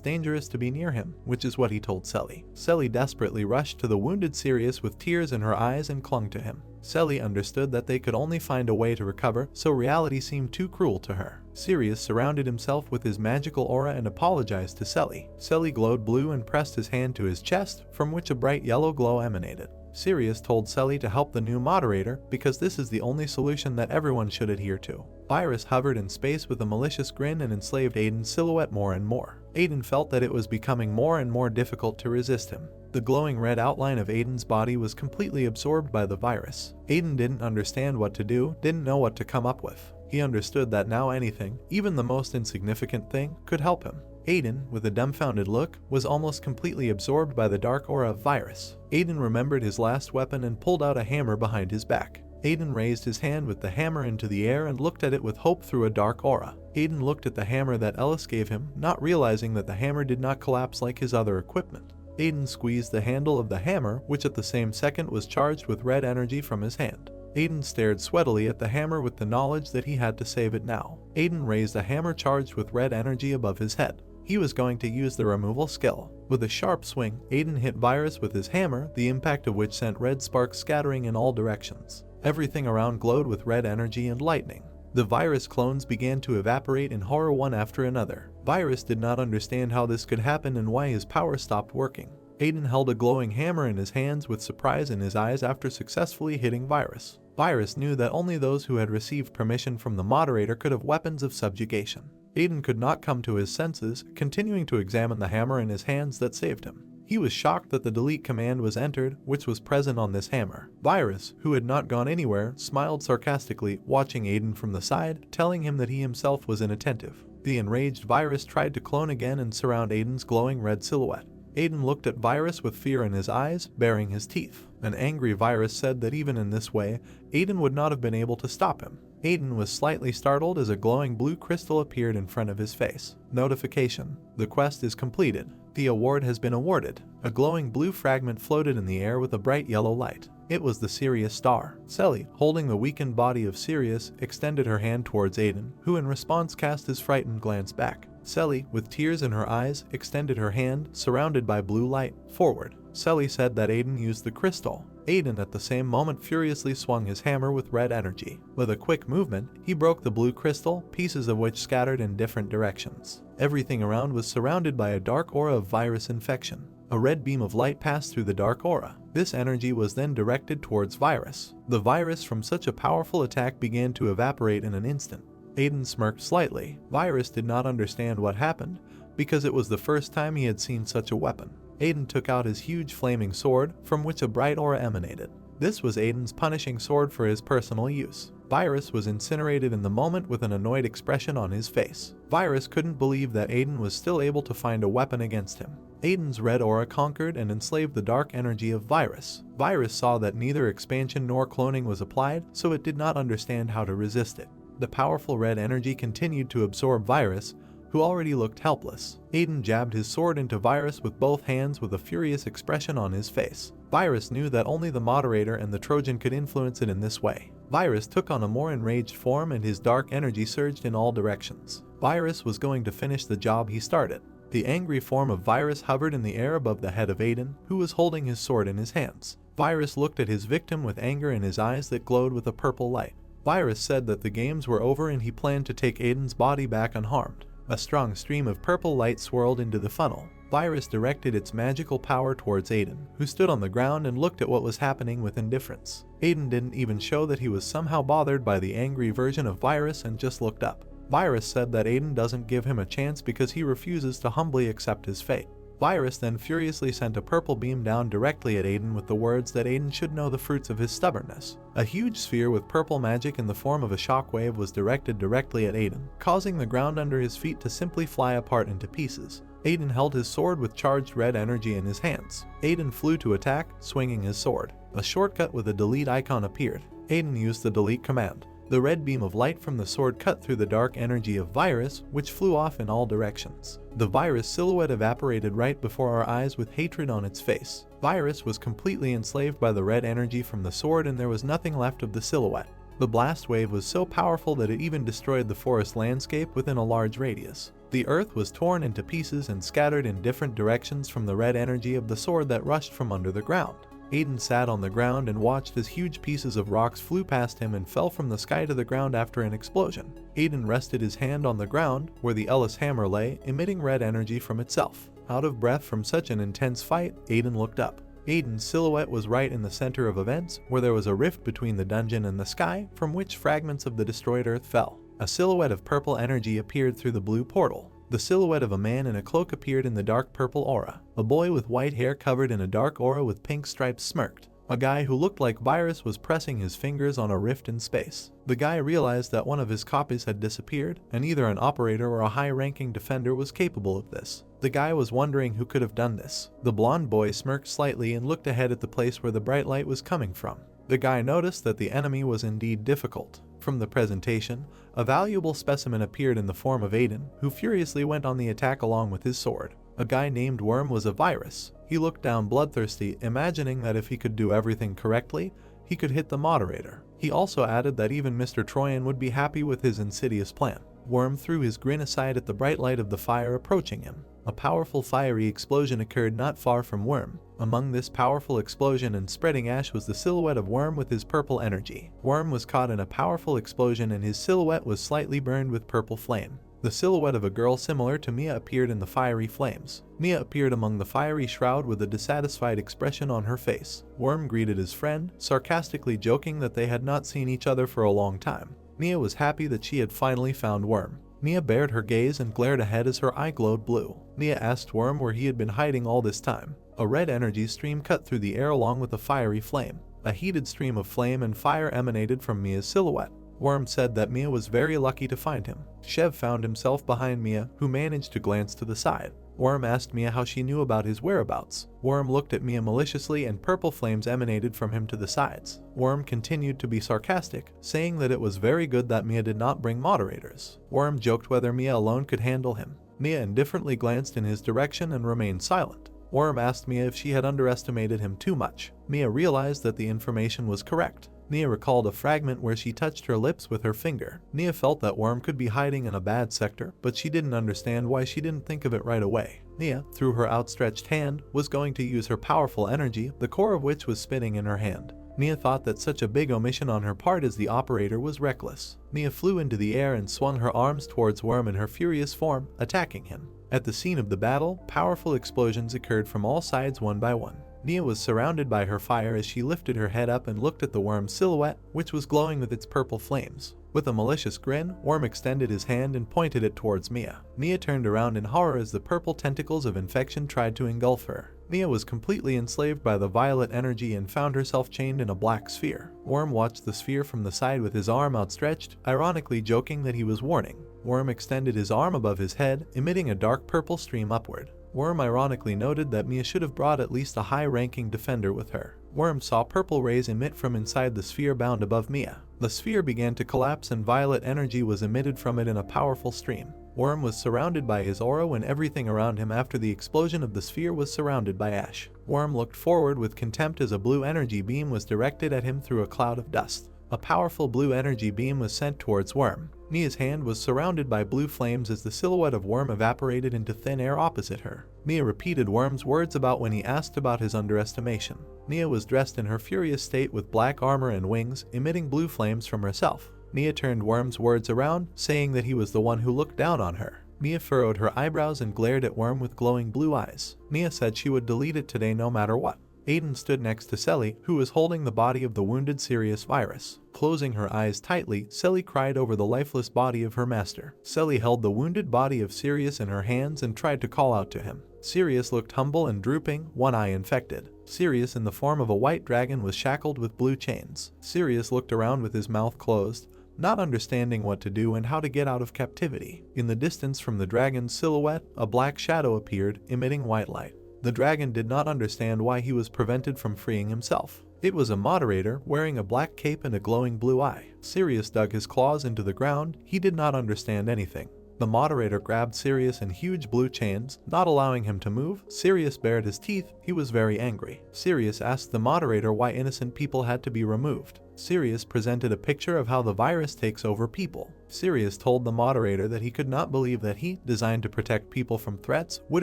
dangerous to be near him, which is what he told Selly. Selly desperately rushed to the wounded Sirius with tears in her eyes and clung to him. Selly understood that they could only find a way to recover, so reality seemed too cruel to her. Sirius surrounded himself with his magical aura and apologized to Selly. Selly glowed blue and pressed his hand to his chest, from which a bright yellow glow emanated. Sirius told Selly to help the new moderator because this is the only solution that everyone should adhere to. Virus hovered in space with a malicious grin and enslaved Aiden's silhouette more and more. Aiden felt that it was becoming more and more difficult to resist him. The glowing red outline of Aiden's body was completely absorbed by the virus. Aiden didn't understand what to do, didn't know what to come up with. He understood that now anything, even the most insignificant thing, could help him. Aiden, with a dumbfounded look, was almost completely absorbed by the dark aura of Virus. Aiden remembered his last weapon and pulled out a hammer behind his back. Aiden raised his hand with the hammer into the air and looked at it with hope through a dark aura. Aiden looked at the hammer that Ellis gave him, not realizing that the hammer did not collapse like his other equipment. Aiden squeezed the handle of the hammer, which at the same second was charged with red energy from his hand. Aiden stared sweatily at the hammer with the knowledge that he had to save it now. Aiden raised a hammer charged with red energy above his head. He was going to use the removal skill. With a sharp swing, Aiden hit Virus with his hammer, the impact of which sent red sparks scattering in all directions. Everything around glowed with red energy and lightning. The Virus clones began to evaporate in horror one after another. Virus did not understand how this could happen and why his power stopped working. Aiden held a glowing hammer in his hands with surprise in his eyes after successfully hitting Virus. Virus knew that only those who had received permission from the moderator could have weapons of subjugation. Aiden could not come to his senses, continuing to examine the hammer in his hands that saved him. He was shocked that the delete command was entered, which was present on this hammer. Virus, who had not gone anywhere, smiled sarcastically, watching Aiden from the side, telling him that he himself was inattentive. The enraged Virus tried to clone again and surround Aiden's glowing red silhouette. Aiden looked at Virus with fear in his eyes, baring his teeth. An angry Virus said that even in this way, Aiden would not have been able to stop him. Aiden was slightly startled as a glowing blue crystal appeared in front of his face. Notification: the quest is completed. The award has been awarded. A glowing blue fragment floated in the air with a bright yellow light. It was the Sirius star. Selly, holding the weakened body of Sirius, extended her hand towards Aiden, who in response cast his frightened glance back. Selly, with tears in her eyes, extended her hand, surrounded by blue light, forward. Selly said that Aiden used the crystal. Aiden at the same moment furiously swung his hammer with red energy. With a quick movement, he broke the blue crystal, pieces of which scattered in different directions. Everything around was surrounded by a dark aura of virus infection. A red beam of light passed through the dark aura. This energy was then directed towards Virus. The virus from such a powerful attack began to evaporate in an instant. Aiden smirked slightly. Virus did not understand what happened, because it was the first time he had seen such a weapon. Aiden took out his huge flaming sword, from which a bright aura emanated. This was Aiden's punishing sword for his personal use. Virus was incinerated in the moment with an annoyed expression on his face. Virus couldn't believe that Aiden was still able to find a weapon against him. Aiden's red aura conquered and enslaved the dark energy of Virus. Virus saw that neither expansion nor cloning was applied, so it did not understand how to resist it. The powerful red energy continued to absorb Virus, who already looked helpless. Aiden jabbed his sword into Virus with both hands with a furious expression on his face. Virus knew that only the Moderator and the Trojan could influence it in this way. Virus took on a more enraged form and his dark energy surged in all directions. Virus was going to finish the job he started. The angry form of Virus hovered in the air above the head of Aiden, who was holding his sword in his hands. Virus looked at his victim with anger in his eyes that glowed with a purple light. Virus said that the games were over and he planned to take Aiden's body back unharmed. A strong stream of purple light swirled into the funnel. Virus directed its magical power towards Aiden, who stood on the ground and looked at what was happening with indifference. Aiden didn't even show that he was somehow bothered by the angry version of Virus and just looked up. Virus said that Aiden doesn't give him a chance because he refuses to humbly accept his fate. Virus then furiously sent a purple beam down directly at Aiden with the words that Aiden should know the fruits of his stubbornness. A huge sphere with purple magic in the form of a shockwave was directed directly at Aiden, causing the ground under his feet to simply fly apart into pieces. Aiden held his sword with charged red energy in his hands. Aiden flew to attack, swinging his sword. A shortcut with a delete icon appeared. Aiden used the delete command. The red beam of light from the sword cut through the dark energy of Virus, which flew off in all directions. The Virus silhouette evaporated right before our eyes with hatred on its face. Virus was completely enslaved by the red energy from the sword and there was nothing left of the silhouette. The blast wave was so powerful that it even destroyed the forest landscape within a large radius. The earth was torn into pieces and scattered in different directions from the red energy of the sword that rushed from under the ground. Aiden sat on the ground and watched as huge pieces of rocks flew past him and fell from the sky to the ground after an explosion. Aiden rested his hand on the ground, where the Ellis hammer lay, emitting red energy from itself. Out of breath from such an intense fight, Aiden looked up. Aiden's silhouette was right in the center of events, where there was a rift between the dungeon and the sky, from which fragments of the destroyed earth fell. A silhouette of purple energy appeared through the blue portal. The silhouette of a man in a cloak appeared in the dark purple aura. A boy with white hair covered in a dark aura with pink stripes smirked. A guy who looked like Virus was pressing his fingers on a rift in space. The guy realized that one of his copies had disappeared, and either an operator or a high-ranking defender was capable of this. The guy was wondering who could have done this. The blonde boy smirked slightly and looked ahead at the place where the bright light was coming from. The guy noticed that the enemy was indeed difficult. From the presentation, a valuable specimen appeared in the form of Aiden, who furiously went on the attack along with his sword. A guy named Worm was a Virus. He looked down bloodthirsty, imagining that if he could do everything correctly, he could hit the Moderator. He also added that even Mr. Troyan would be happy with his insidious plan. Worm threw his grin aside at the bright light of the fire approaching him. A powerful fiery explosion occurred not far from Worm. Among this powerful explosion and spreading ash was the silhouette of Worm with his purple energy. Worm was caught in a powerful explosion and his silhouette was slightly burned with purple flame. The silhouette of a girl similar to Mia appeared in the fiery flames. Mia appeared among the fiery shroud with a dissatisfied expression on her face. Worm greeted his friend, sarcastically joking that they had not seen each other for a long time. Mia was happy that she had finally found Worm. Mia bared her gaze and glared ahead as her eye glowed blue. Mia asked Worm where he had been hiding all this time. A red energy stream cut through the air along with a fiery flame. A heated stream of flame and fire emanated from Mia's silhouette. Worm said that Mia was very lucky to find him. Shev found himself behind Mia, who managed to glance to the side. Worm asked Mia how she knew about his whereabouts. Worm looked at Mia maliciously and purple flames emanated from him to the sides. Worm continued to be sarcastic, saying that it was very good that Mia did not bring moderators. Worm joked whether Mia alone could handle him. Mia indifferently glanced in his direction and remained silent. Worm asked Mia if she had underestimated him too much. Mia realized that the information was correct. Mia recalled a fragment where she touched her lips with her finger. Mia felt that Worm could be hiding in a bad sector, but she didn't understand why she didn't think of it right away. Mia, through her outstretched hand, was going to use her powerful energy, the core of which was spinning in her hand. Mia thought that such a big omission on her part as the operator was reckless. Mia flew into the air and swung her arms towards Worm in her furious form, attacking him. At the scene of the battle, powerful explosions occurred from all sides one by one. Mia was surrounded by her fire as she lifted her head up and looked at the Worm's silhouette, which was glowing with its purple flames. With a malicious grin, Worm extended his hand and pointed it towards Mia. Mia turned around in horror as the purple tentacles of infection tried to engulf her. Mia was completely enslaved by the violet energy and found herself chained in a black sphere. Worm watched the sphere from the side with his arm outstretched, ironically joking that he was warning. Worm extended his arm above his head, emitting a dark purple stream upward. Worm ironically noted that Mia should have brought at least a high-ranking defender with her. Worm saw purple rays emit from inside the sphere bound above Mia. The sphere began to collapse and violet energy was emitted from it in a powerful stream. Worm was surrounded by his aura when everything around him after the explosion of the sphere was surrounded by ash. Worm looked forward with contempt as a blue energy beam was directed at him through a cloud of dust. A powerful blue energy beam was sent towards Worm. Mia's hand was surrounded by blue flames as the silhouette of Worm evaporated into thin air opposite her. Mia repeated Worm's words about when he asked about his underestimation. Mia was dressed in her furious state with black armor and wings, emitting blue flames from herself. Mia turned Worm's words around, saying that he was the one who looked down on her. Mia furrowed her eyebrows and glared at Worm with glowing blue eyes. Mia said she would delete it today no matter what. Aiden stood next to Selly, who was holding the body of the wounded Sirius virus. Closing her eyes tightly, Selly cried over the lifeless body of her master. Selly held the wounded body of Sirius in her hands and tried to call out to him. Sirius looked humble and drooping, one eye infected. Sirius in the form of a white dragon was shackled with blue chains. Sirius looked around with his mouth closed, not understanding what to do and how to get out of captivity. In the distance from the dragon's silhouette, a black shadow appeared, emitting white light. The dragon did not understand why he was prevented from freeing himself. It was a moderator wearing a black cape and a glowing blue eye. Sirius dug his claws into the ground. He did not understand anything. The moderator grabbed Sirius in huge blue chains, not allowing him to move. Sirius bared his teeth. He was very angry. Sirius asked the moderator why innocent people had to be removed. Sirius presented a picture of how the virus takes over people. Sirius told the moderator that he could not believe that he, designed to protect people from threats, would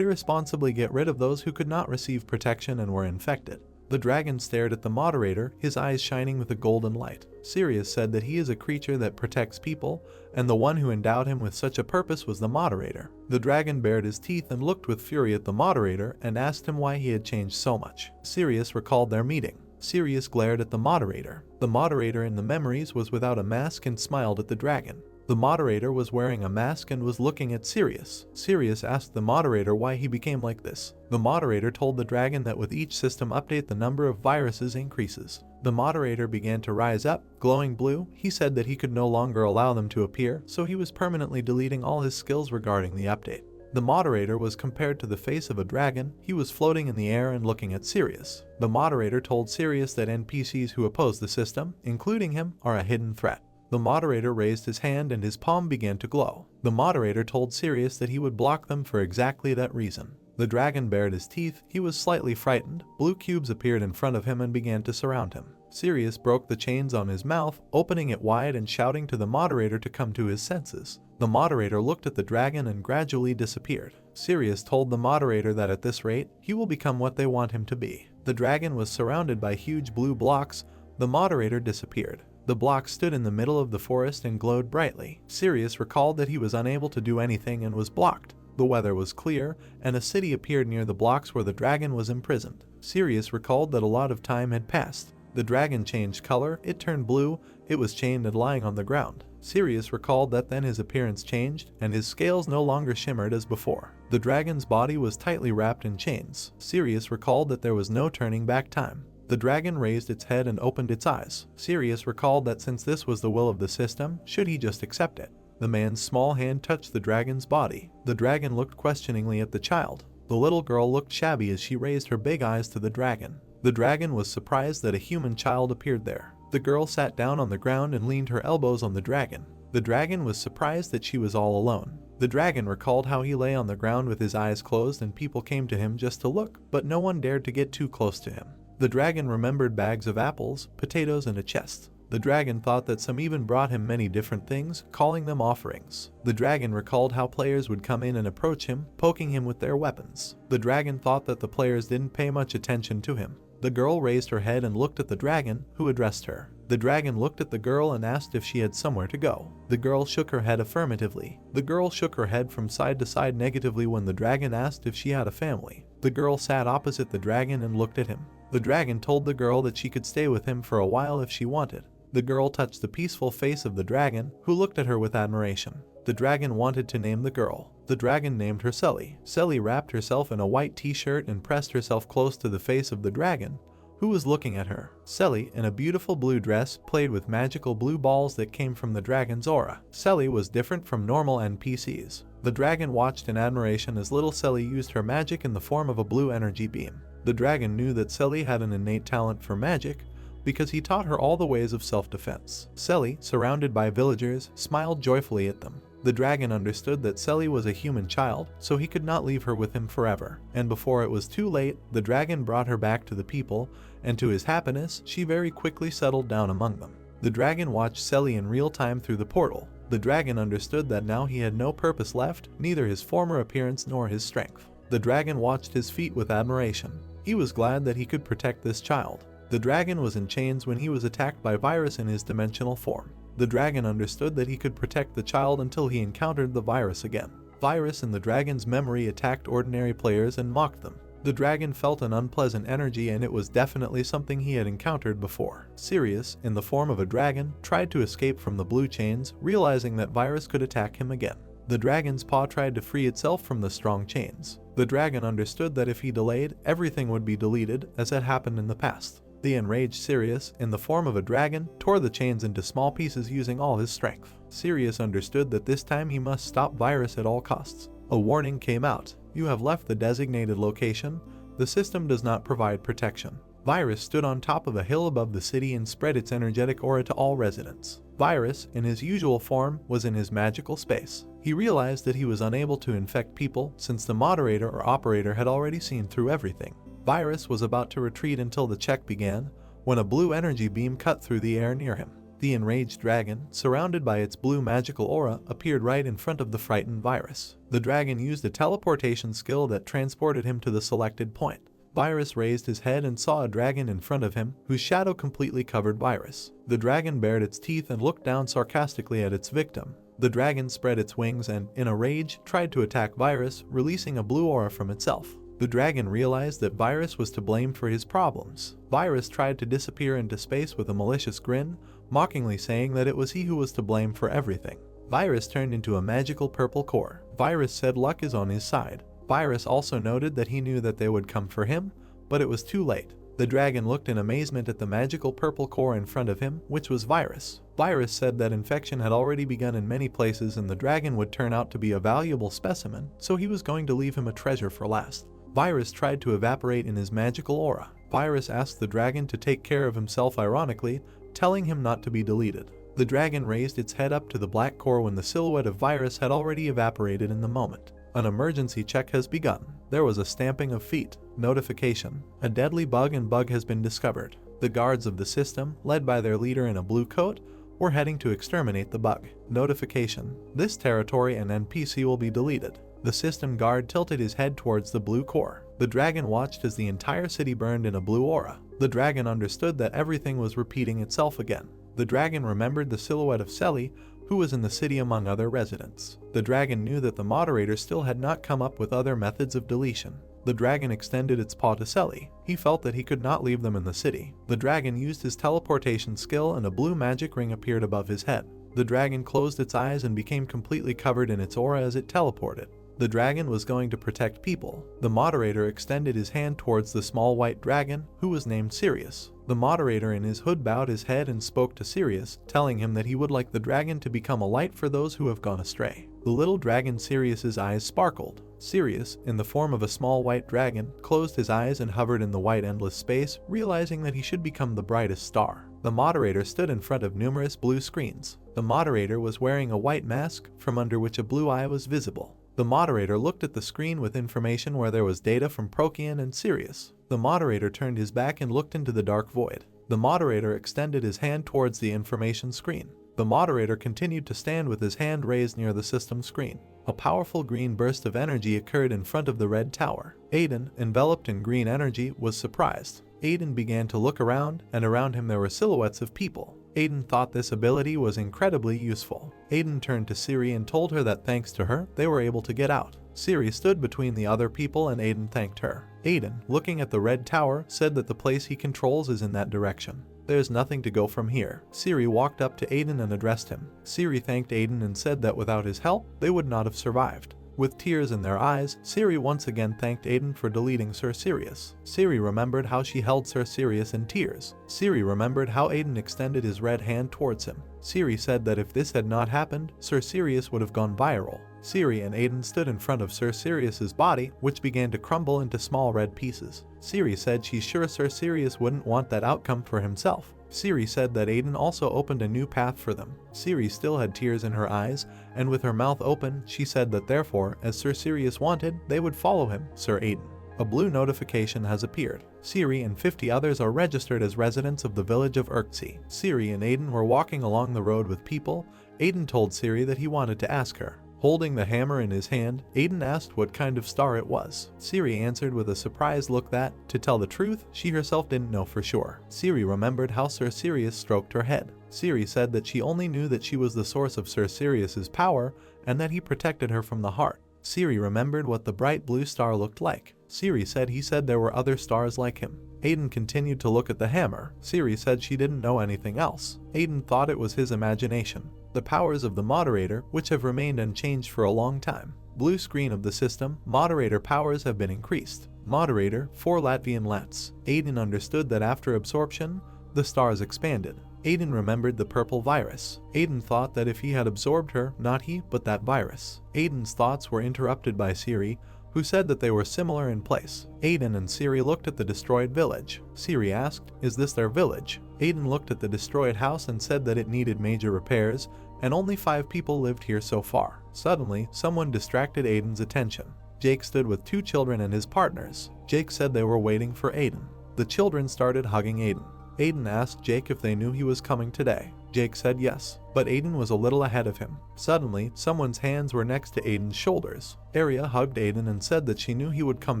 irresponsibly get rid of those who could not receive protection and were infected. The dragon stared at the moderator, his eyes shining with a golden light. Sirius said that he is a creature that protects people, and the one who endowed him with such a purpose was the moderator. The dragon bared his teeth and looked with fury at the moderator and asked him why he had changed so much. Sirius recalled their meeting. Sirius glared at the moderator. The moderator in the memories was without a mask and smiled at the dragon. The moderator was wearing a mask and was looking at Sirius. Sirius asked the moderator why he became like this. The moderator told the dragon that with each system update the number of viruses increases. The moderator began to rise up, glowing blue. He said that he could no longer allow them to appear, so he was permanently deleting all his skills regarding the update. The moderator was compared to the face of a dragon. He was floating in the air and looking at Sirius. The moderator told Sirius that NPCs who oppose the system, including him, are a hidden threat. The moderator raised his hand and his palm began to glow. The moderator told Sirius that he would block them for exactly that reason. The dragon bared his teeth. He was slightly frightened. Blue cubes appeared in front of him and began to surround him. Sirius broke the chains on his mouth, opening it wide and shouting to the moderator to come to his senses. The moderator looked at the dragon and gradually disappeared. Sirius told the moderator that at this rate, he will become what they want him to be. The dragon was surrounded by huge blue blocks. The moderator disappeared. The block stood in the middle of the forest and glowed brightly. Sirius recalled that he was unable to do anything and was blocked. The weather was clear, and a city appeared near the blocks where the dragon was imprisoned. Sirius recalled that a lot of time had passed. The dragon changed color, it turned blue, it was chained and lying on the ground. Sirius recalled that then his appearance changed, and his scales no longer shimmered as before. The dragon's body was tightly wrapped in chains. Sirius recalled that there was no turning back time. The dragon raised its head and opened its eyes. Sirius recalled that since this was the will of the system, should he just accept it? The man's small hand touched the dragon's body. The dragon looked questioningly at the child. The little girl looked shabby as she raised her big eyes to the dragon. The dragon was surprised that a human child appeared there. The girl sat down on the ground and leaned her elbows on the dragon. The dragon was surprised that she was all alone. The dragon recalled how he lay on the ground with his eyes closed and people came to him just to look, but no one dared to get too close to him. The dragon remembered bags of apples, potatoes, and a chest. The dragon thought that some even brought him many different things, calling them offerings. The dragon recalled how players would come in and approach him, poking him with their weapons. The dragon thought that the players didn't pay much attention to him. The girl raised her head and looked at the dragon, who addressed her. The dragon looked at the girl and asked if she had somewhere to go. The girl shook her head affirmatively. The girl shook her head from side to side negatively when the dragon asked if she had a family. The girl sat opposite the dragon and looked at him. The dragon told the girl that she could stay with him for a while if she wanted. The girl touched the peaceful face of the dragon, who looked at her with admiration. The dragon wanted to name the girl. The dragon named her Selly. Selly wrapped herself in a white t-shirt and pressed herself close to the face of the dragon, who was looking at her. Selly, in a beautiful blue dress, played with magical blue balls that came from the dragon's aura. Selly was different from normal NPCs. The dragon watched in admiration as little Selly used her magic in the form of a blue energy beam. The dragon knew that Selly had an innate talent for magic, because he taught her all the ways of self-defense. Selly, surrounded by villagers, smiled joyfully at them. The dragon understood that Selly was a human child, so he could not leave her with him forever. And before it was too late, the dragon brought her back to the people, and to his happiness, she very quickly settled down among them. The dragon watched Selly in real time through the portal. The dragon understood that now he had no purpose left, neither his former appearance nor his strength. The dragon watched his feet with admiration. He was glad that he could protect this child. The dragon was in chains when he was attacked by Virus in his dimensional form. The dragon understood that he could protect the child until he encountered the virus again. Virus in the dragon's memory attacked ordinary players and mocked them. The dragon felt an unpleasant energy, and it was definitely something he had encountered before. Sirius, in the form of a dragon, tried to escape from the blue chains, realizing that Virus could attack him again. The dragon's paw tried to free itself from the strong chains. The dragon understood that if he delayed, everything would be deleted, as had happened in the past. The enraged Sirius, in the form of a dragon, tore the chains into small pieces using all his strength. Sirius understood that this time he must stop Virus at all costs. A warning came out. You have left the designated location. The system does not provide protection. Virus stood on top of a hill above the city and spread its energetic aura to all residents. Virus, in his usual form, was in his magical space. He realized that he was unable to infect people since the moderator or operator had already seen through everything. Virus was about to retreat until the check began, when a blue energy beam cut through the air near him. The enraged dragon, surrounded by its blue magical aura, appeared right in front of the frightened Virus. The dragon used a teleportation skill that transported him to the selected point. Virus raised his head and saw a dragon in front of him, whose shadow completely covered Virus. The dragon bared its teeth and looked down sarcastically at its victim. The dragon spread its wings and, in a rage, tried to attack Virus, releasing a blue aura from itself. The dragon realized that Virus was to blame for his problems. Virus tried to disappear into space with a malicious grin, mockingly saying that it was he who was to blame for everything. Virus turned into a magical purple core. Virus said luck is on his side. Virus also noted that he knew that they would come for him, but it was too late. The dragon looked in amazement at the magical purple core in front of him, which was Virus. Virus said that infection had already begun in many places and the dragon would turn out to be a valuable specimen, so he was going to leave him a treasure for last. Virus tried to evaporate in his magical aura. Virus asked the dragon to take care of himself ironically, telling him not to be deleted. The dragon raised its head up to the black core when the silhouette of Virus had already evaporated in the moment. An emergency check has begun. There was a stamping of feet. Notification. A deadly bug has been discovered. The guards of the system, led by their leader in a blue coat, were heading to exterminate the bug. Notification. This territory and NPC will be deleted. The system guard tilted his head towards the blue core. The dragon watched as the entire city burned in a blue aura. The dragon understood that everything was repeating itself again. The dragon remembered the silhouette of Selly, who was in the city among other residents. The dragon knew that the moderator still had not come up with other methods of deletion. The dragon extended its paw to Selly. He felt that he could not leave them in the city. The dragon used his teleportation skill and a blue magic ring appeared above his head. The dragon closed its eyes and became completely covered in its aura as it teleported. The dragon was going to protect people. The moderator extended his hand towards the small white dragon, who was named Sirius. The moderator in his hood bowed his head and spoke to Sirius, telling him that he would like the dragon to become a light for those who have gone astray. The little dragon Sirius's eyes sparkled. Sirius, in the form of a small white dragon, closed his eyes and hovered in the white endless space, realizing that he should become the brightest star. The moderator stood in front of numerous blue screens. The moderator was wearing a white mask, from under which a blue eye was visible. The moderator looked at the screen with information where there was data from Procyon and Sirius. The moderator turned his back and looked into the dark void. The moderator extended his hand towards the information screen. The moderator continued to stand with his hand raised near the system screen. A powerful green burst of energy occurred in front of the red tower. Aiden, enveloped in green energy, was surprised. Aiden began to look around, and around him there were silhouettes of people. Aiden thought this ability was incredibly useful. Aiden turned to Siri and told her that thanks to her, they were able to get out. Siri stood between the other people and Aiden thanked her. Aiden, looking at the red tower, said that the place he controls is in that direction. There's nothing to go from here. Siri walked up to Aiden and addressed him. Siri thanked Aiden and said that without his help, they would not have survived. With tears in their eyes, Siri once again thanked Aiden for deleting Sir Sirius. Siri remembered how she held Sir Sirius in tears. Siri remembered how Aiden extended his red hand towards him. Siri said that if this had not happened, Sir Sirius would have gone viral. Siri and Aiden stood in front of Sir Sirius's body, which began to crumble into small red pieces. Siri said she's sure Sir Sirius wouldn't want that outcome for himself. Siri said that Aiden also opened a new path for them. Siri still had tears in her eyes, and with her mouth open, she said that therefore, as Sir Sirius wanted, they would follow him, Sir Aiden. A blue notification has appeared. Siri and 50 others are registered as residents of the village of Urksea. Siri and Aiden were walking along the road with people. Aiden told Siri that he wanted to ask her. Holding the hammer in his hand, Aiden asked what kind of star it was. Siri answered with a surprised look that, to tell the truth, she herself didn't know for sure. Siri remembered how Sir Sirius stroked her head. Siri said that she only knew that she was the source of Sir Sirius's power and that he protected her from the heart. Siri remembered what the bright blue star looked like. Siri said he said there were other stars like him. Aiden continued to look at the hammer. Siri said she didn't know anything else. Aiden thought it was his imagination. The powers of the moderator, which have remained unchanged for a long time. Blue screen of the system, moderator powers have been increased. Moderator, 4 Latvian lats. Aiden understood that after absorption, the stars expanded. Aiden remembered the purple virus. Aiden thought that if he had absorbed her, not he, but that virus. Aiden's thoughts were interrupted by Siri, who said that they were similar in place. Aiden and Siri looked at the destroyed village. Siri asked, "Is this their village?" Aiden looked at the destroyed house and said that it needed major repairs, and only 5 people lived here so far. Suddenly, someone distracted Aiden's attention. Jake stood with 2 children and his partners. Jake said they were waiting for Aiden. The children started hugging Aiden. Aiden asked Jake if they knew he was coming today. Jake said yes, but Aiden was a little ahead of him. Suddenly, someone's hands were next to Aiden's shoulders. Arya hugged Aiden and said that she knew he would come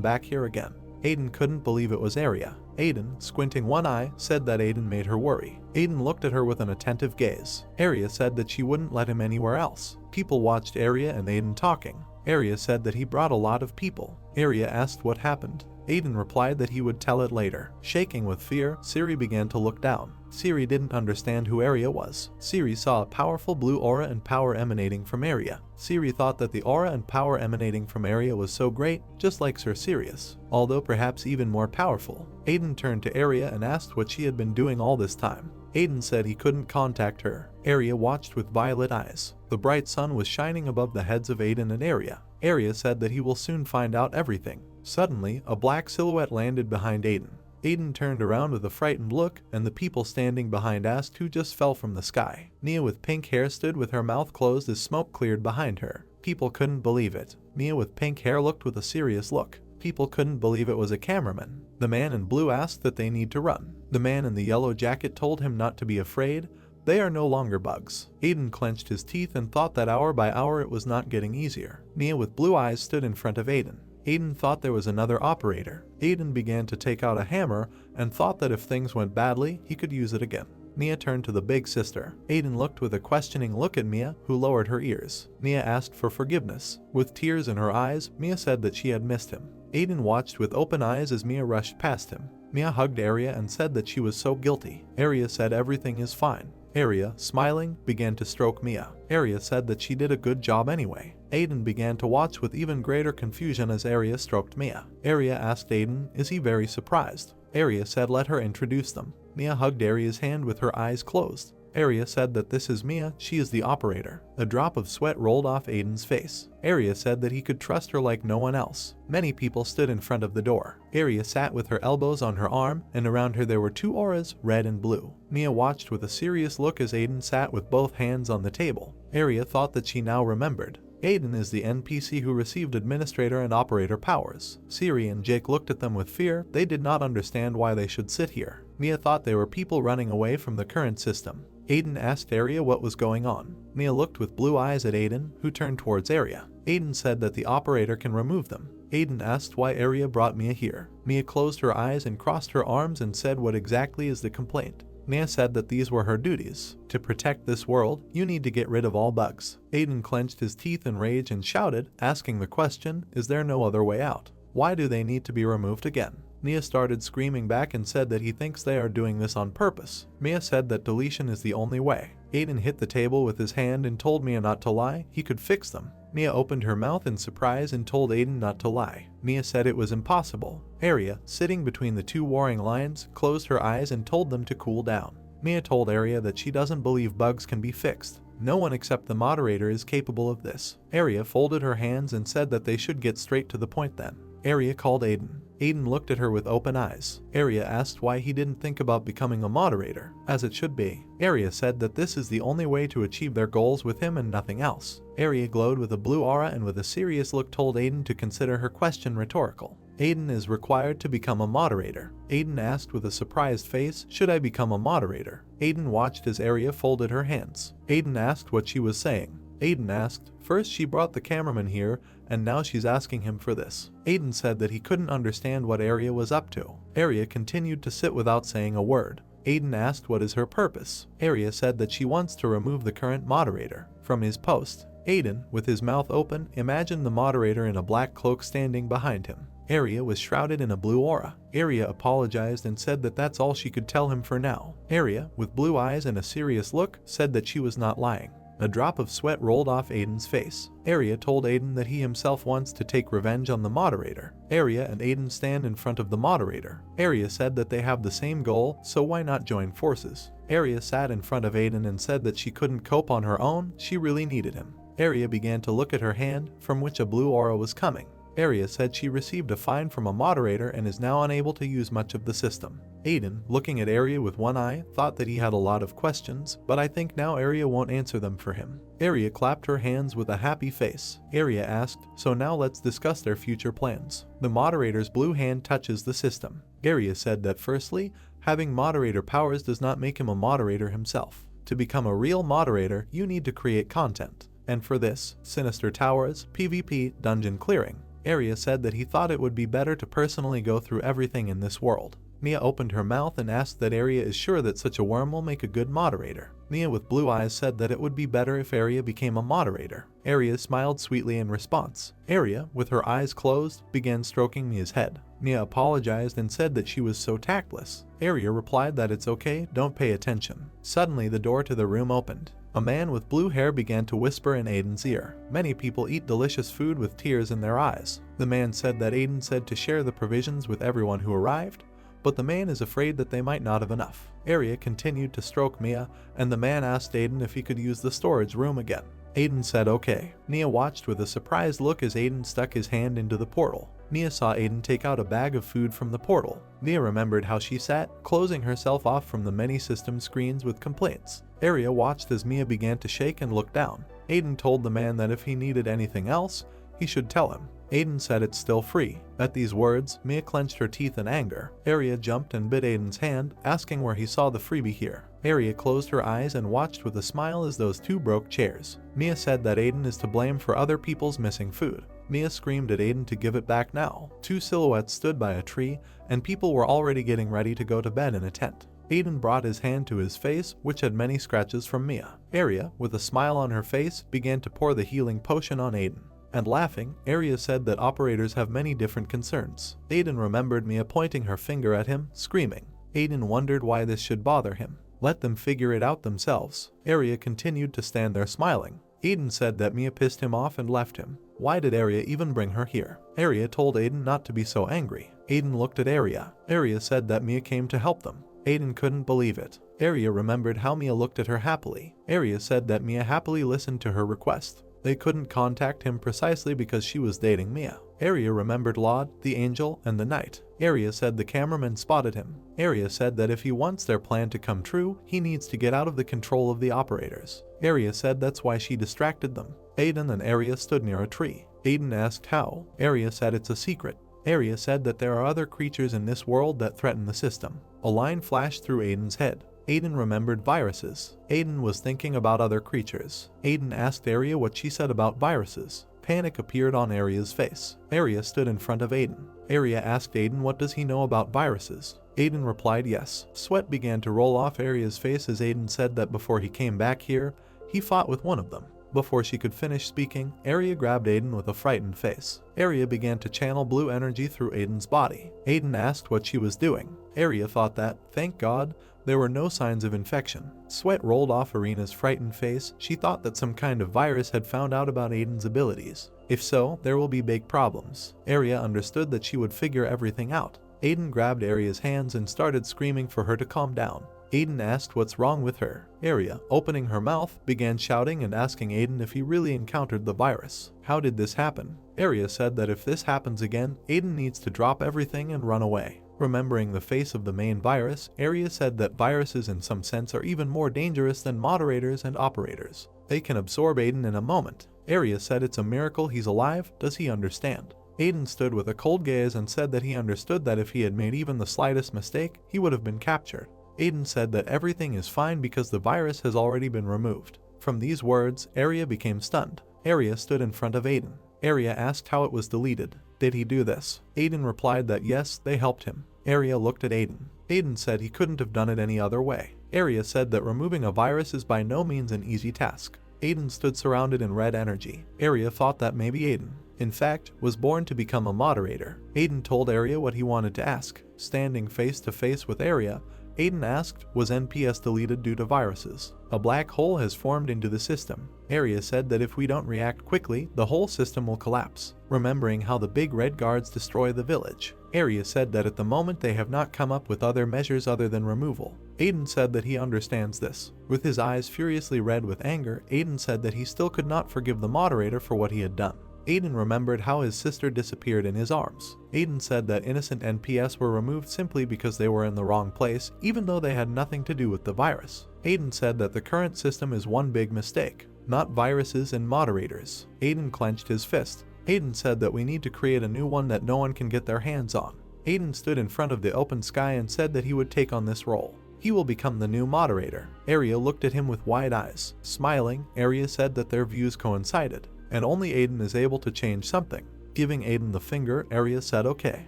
back here again. Aiden couldn't believe it was Arya. Aiden, squinting one eye, said that Aiden made her worry. Aiden looked at her with an attentive gaze. Arya said that she wouldn't let him anywhere else. People watched Arya and Aiden talking. Arya said that he brought a lot of people. Arya asked what happened. Aiden replied that he would tell it later. Shaking with fear, Siri began to look down. Siri didn't understand who Arya was. Siri saw a powerful blue aura and power emanating from Arya. Siri thought that the aura and power emanating from Arya was so great, just like Sir Sirius, although perhaps even more powerful. Aiden turned to Arya and asked what she had been doing all this time. Aiden said he couldn't contact her. Arya watched with violet eyes. The bright sun was shining above the heads of Aiden and Arya. Arya said that he will soon find out everything. Suddenly, a black silhouette landed behind Aiden. Aiden turned around with a frightened look, and the people standing behind asked who just fell from the sky. Mia with pink hair stood with her mouth closed as smoke cleared behind her. People couldn't believe it. Mia with pink hair looked with a serious look. People couldn't believe it was a cameraman. The man in blue asked that they need to run. The man in the yellow jacket told him not to be afraid. They are no longer bugs. Aiden clenched his teeth and thought that hour by hour it was not getting easier. Mia with blue eyes stood in front of Aiden. Aiden thought there was another operator. Aiden began to take out a hammer and thought that if things went badly, he could use it again. Mia turned to the big sister. Aiden looked with a questioning look at Mia, who lowered her ears. Mia asked for forgiveness. With tears in her eyes, Mia said that she had missed him. Aiden watched with open eyes as Mia rushed past him. Mia hugged Arya and said that she was so guilty. Arya said everything is fine. Area, smiling, began to stroke Mia. Area said that she did a good job anyway. Aiden began to watch with even greater confusion as Area stroked Mia. Area asked Aiden, is he very surprised? Area said let her introduce them. Mia hugged Area's hand with her eyes closed. Area said that this is Mia, she is the operator. A drop of sweat rolled off Aiden's face. Area said that he could trust her like no one else. Many people stood in front of the door. Area sat with her elbows on her arm, and around her there were two auras, red and blue. Mia watched with a serious look as Aiden sat with both hands on the table. Area thought that she now remembered. Aiden is the NPC who received administrator and operator powers. Siri and Jake looked at them with fear. They did not understand why they should sit here. Mia thought they were people running away from the current system. Aiden asked Area what was going on. Mia looked with blue eyes at Aiden, who turned towards Area. Aiden said that the operator can remove them. Aiden asked why Area brought Mia here. Mia closed her eyes and crossed her arms and said what exactly is the complaint. Mia said that these were her duties. To protect this world, you need to get rid of all bugs. Aiden clenched his teeth in rage and shouted, asking the question, is there no other way out? Why do they need to be removed again? Mia started screaming back and said that he thinks they are doing this on purpose. Mia said that deletion is the only way. Aiden hit the table with his hand and told Mia not to lie, he could fix them. Mia opened her mouth in surprise and told Aiden not to lie. Mia said it was impossible. Area, sitting between the two warring lions, closed her eyes and told them to cool down. Mia told Area that she doesn't believe bugs can be fixed. No one except the moderator is capable of this. Area folded her hands and said that they should get straight to the point then. Area called Aiden. Aiden looked at her with open eyes. Area asked why he didn't think about becoming a moderator, as it should be. Area said that this is the only way to achieve their goals with him and nothing else. Area glowed with a blue aura and with a serious look told Aiden to consider her question rhetorical. Aiden is required to become a moderator. Aiden asked with a surprised face, should I become a moderator? Aiden watched as Area folded her hands. Aiden asked what she was saying. Aiden asked, first she brought the cameraman here, and now she's asking him for this. Aiden said that he couldn't understand what Area was up to. Area continued to sit without saying a word. Aiden asked what is her purpose. Area said that she wants to remove the current moderator from his post. Aiden, with his mouth open, imagined the moderator in a black cloak standing behind him. Area was shrouded in a blue aura. Area apologized and said that that's all she could tell him for now. Area, with blue eyes and a serious look, said that she was not lying. A drop of sweat rolled off Aiden's face. Area told Aiden that he himself wants to take revenge on the moderator. Area and Aiden stand in front of the moderator. Area said that they have the same goal, so why not join forces? Area sat in front of Aiden and said that she couldn't cope on her own, she really needed him. Area began to look at her hand, from which a blue aura was coming. Area said she received a fine from a moderator and is now unable to use much of the system. Aiden, looking at Area with one eye, thought that he had a lot of questions, but I think now Area won't answer them for him. Area clapped her hands with a happy face. Area asked, so now let's discuss their future plans. The moderator's blue hand touches the system. Area said that firstly, having moderator powers does not make him a moderator himself. To become a real moderator, you need to create content. And for this, Sinister Towers, PvP, dungeon clearing. Area said that he thought it would be better to personally go through everything in this world. Mia opened her mouth and asked that Area is sure that such a worm will make a good moderator. Mia with blue eyes said that it would be better if Area became a moderator. Area smiled sweetly in response. Area, with her eyes closed, began stroking Mia's head. Mia apologized and said that she was so tactless. Area replied that it's okay, don't pay attention. Suddenly the door to the room opened. A man with blue hair began to whisper in Aiden's ear. Many people eat delicious food with tears in their eyes. The man said that Aiden said to share the provisions with everyone who arrived, but the man is afraid that they might not have enough. Area continued to stroke Mia, and the man asked Aiden if he could use the storage room again. Aiden said okay. Mia watched with a surprised look as Aiden stuck his hand into the portal. Mia saw Aiden take out a bag of food from the portal. Mia remembered how she sat, closing herself off from the many system screens with complaints. Area watched as Mia began to shake and look down. Aiden told the man that if he needed anything else, he should tell him. Aiden said it's still free. At these words, Mia clenched her teeth in anger. Area jumped and bit Aiden's hand, asking where he saw the freebie here. Area closed her eyes and watched with a smile as those two broke chairs. Mia said that Aiden is to blame for other people's missing food. Mia screamed at Aiden to give it back now. Two silhouettes stood by a tree, and people were already getting ready to go to bed in a tent. Aiden brought his hand to his face, which had many scratches from Mia. Area, with a smile on her face, began to pour the healing potion on Aiden. And laughing, Area said that operators have many different concerns. Aiden remembered Mia pointing her finger at him, screaming. Aiden wondered why this should bother him. Let them figure it out themselves. Arya continued to stand there smiling. Aiden said that Mia pissed him off and left him. Why did Arya even bring her here? Arya told Aiden not to be so angry. Aiden looked at Arya. Arya said that Mia came to help them. Aiden couldn't believe it. Arya remembered how Mia looked at her happily. Arya said that Mia happily listened to her request. They couldn't contact him precisely because she was dating Mia. Arya remembered Laud, the angel, and the knight. Arya said the cameraman spotted him. Arya said that if he wants their plan to come true, he needs to get out of the control of the operators. Arya said that's why she distracted them. Aiden and Arya stood near a tree. Aiden asked how. Arya said it's a secret. Arya said that there are other creatures in this world that threaten the system. A line flashed through Aiden's head. Aiden remembered viruses. Aiden was thinking about other creatures. Aiden asked Arya what she said about viruses. Panic appeared on Arya's face. Arya stood in front of Aiden. Arya asked Aiden what does he know about viruses. Aiden replied yes. Sweat began to roll off Arya's face as Aiden said that before he came back here, he fought with one of them. Before she could finish speaking, Arya grabbed Aiden with a frightened face. Arya began to channel blue energy through Aiden's body. Aiden asked what she was doing. Arya thought that, thank God, there were no signs of infection. Sweat rolled off Arena's frightened face. She thought that some kind of virus had found out about Aiden's abilities. If so, there will be big problems. Arya understood that she would figure everything out. Aiden grabbed Arya's hands and started screaming for her to calm down. Aiden asked what's wrong with her. Arya, opening her mouth, began shouting and asking Aiden if he really encountered the virus. How did this happen? Arya said that if this happens again, Aiden needs to drop everything and run away. Remembering the face of the main virus, Arya said that viruses in some sense are even more dangerous than moderators and operators. They can absorb Aiden in a moment. Arya said it's a miracle he's alive. Does he understand? Aiden stood with a cold gaze and said that he understood that if he had made even the slightest mistake, he would have been captured. Aiden said that everything is fine because the virus has already been removed. From these words, Arya became stunned. Arya stood in front of Aiden. Arya asked how it was deleted. Did he do this? Aiden replied that yes, they helped him. Arya looked at Aiden. Aiden said he couldn't have done it any other way. Arya said that removing a virus is by no means an easy task. Aiden stood surrounded in red energy. Arya thought that maybe Aiden, in fact, was born to become a moderator. Aiden told Arya what he wanted to ask. Standing face to face with Arya, Aiden asked, was NPS deleted due to viruses? A black hole has formed into the system. Arya said that if we don't react quickly, the whole system will collapse. Remembering how the big red guards destroy the village, Arya said that at the moment they have not come up with other measures other than removal. Aiden said that he understands this. With his eyes furiously red with anger, Aiden said that he still could not forgive the moderator for what he had done. Aiden remembered how his sister disappeared in his arms. Aiden said that innocent NPS were removed simply because they were in the wrong place, even though they had nothing to do with the virus. Aiden said that the current system is one big mistake, not viruses and moderators. Aiden clenched his fist. Aiden said that we need to create a new one that no one can get their hands on. Aiden stood in front of the open sky and said that he would take on this role. He will become the new moderator. Arya looked at him with wide eyes. Smiling, Arya said that their views coincided, and only Aiden is able to change something. Giving Aiden the finger, Arya said okay.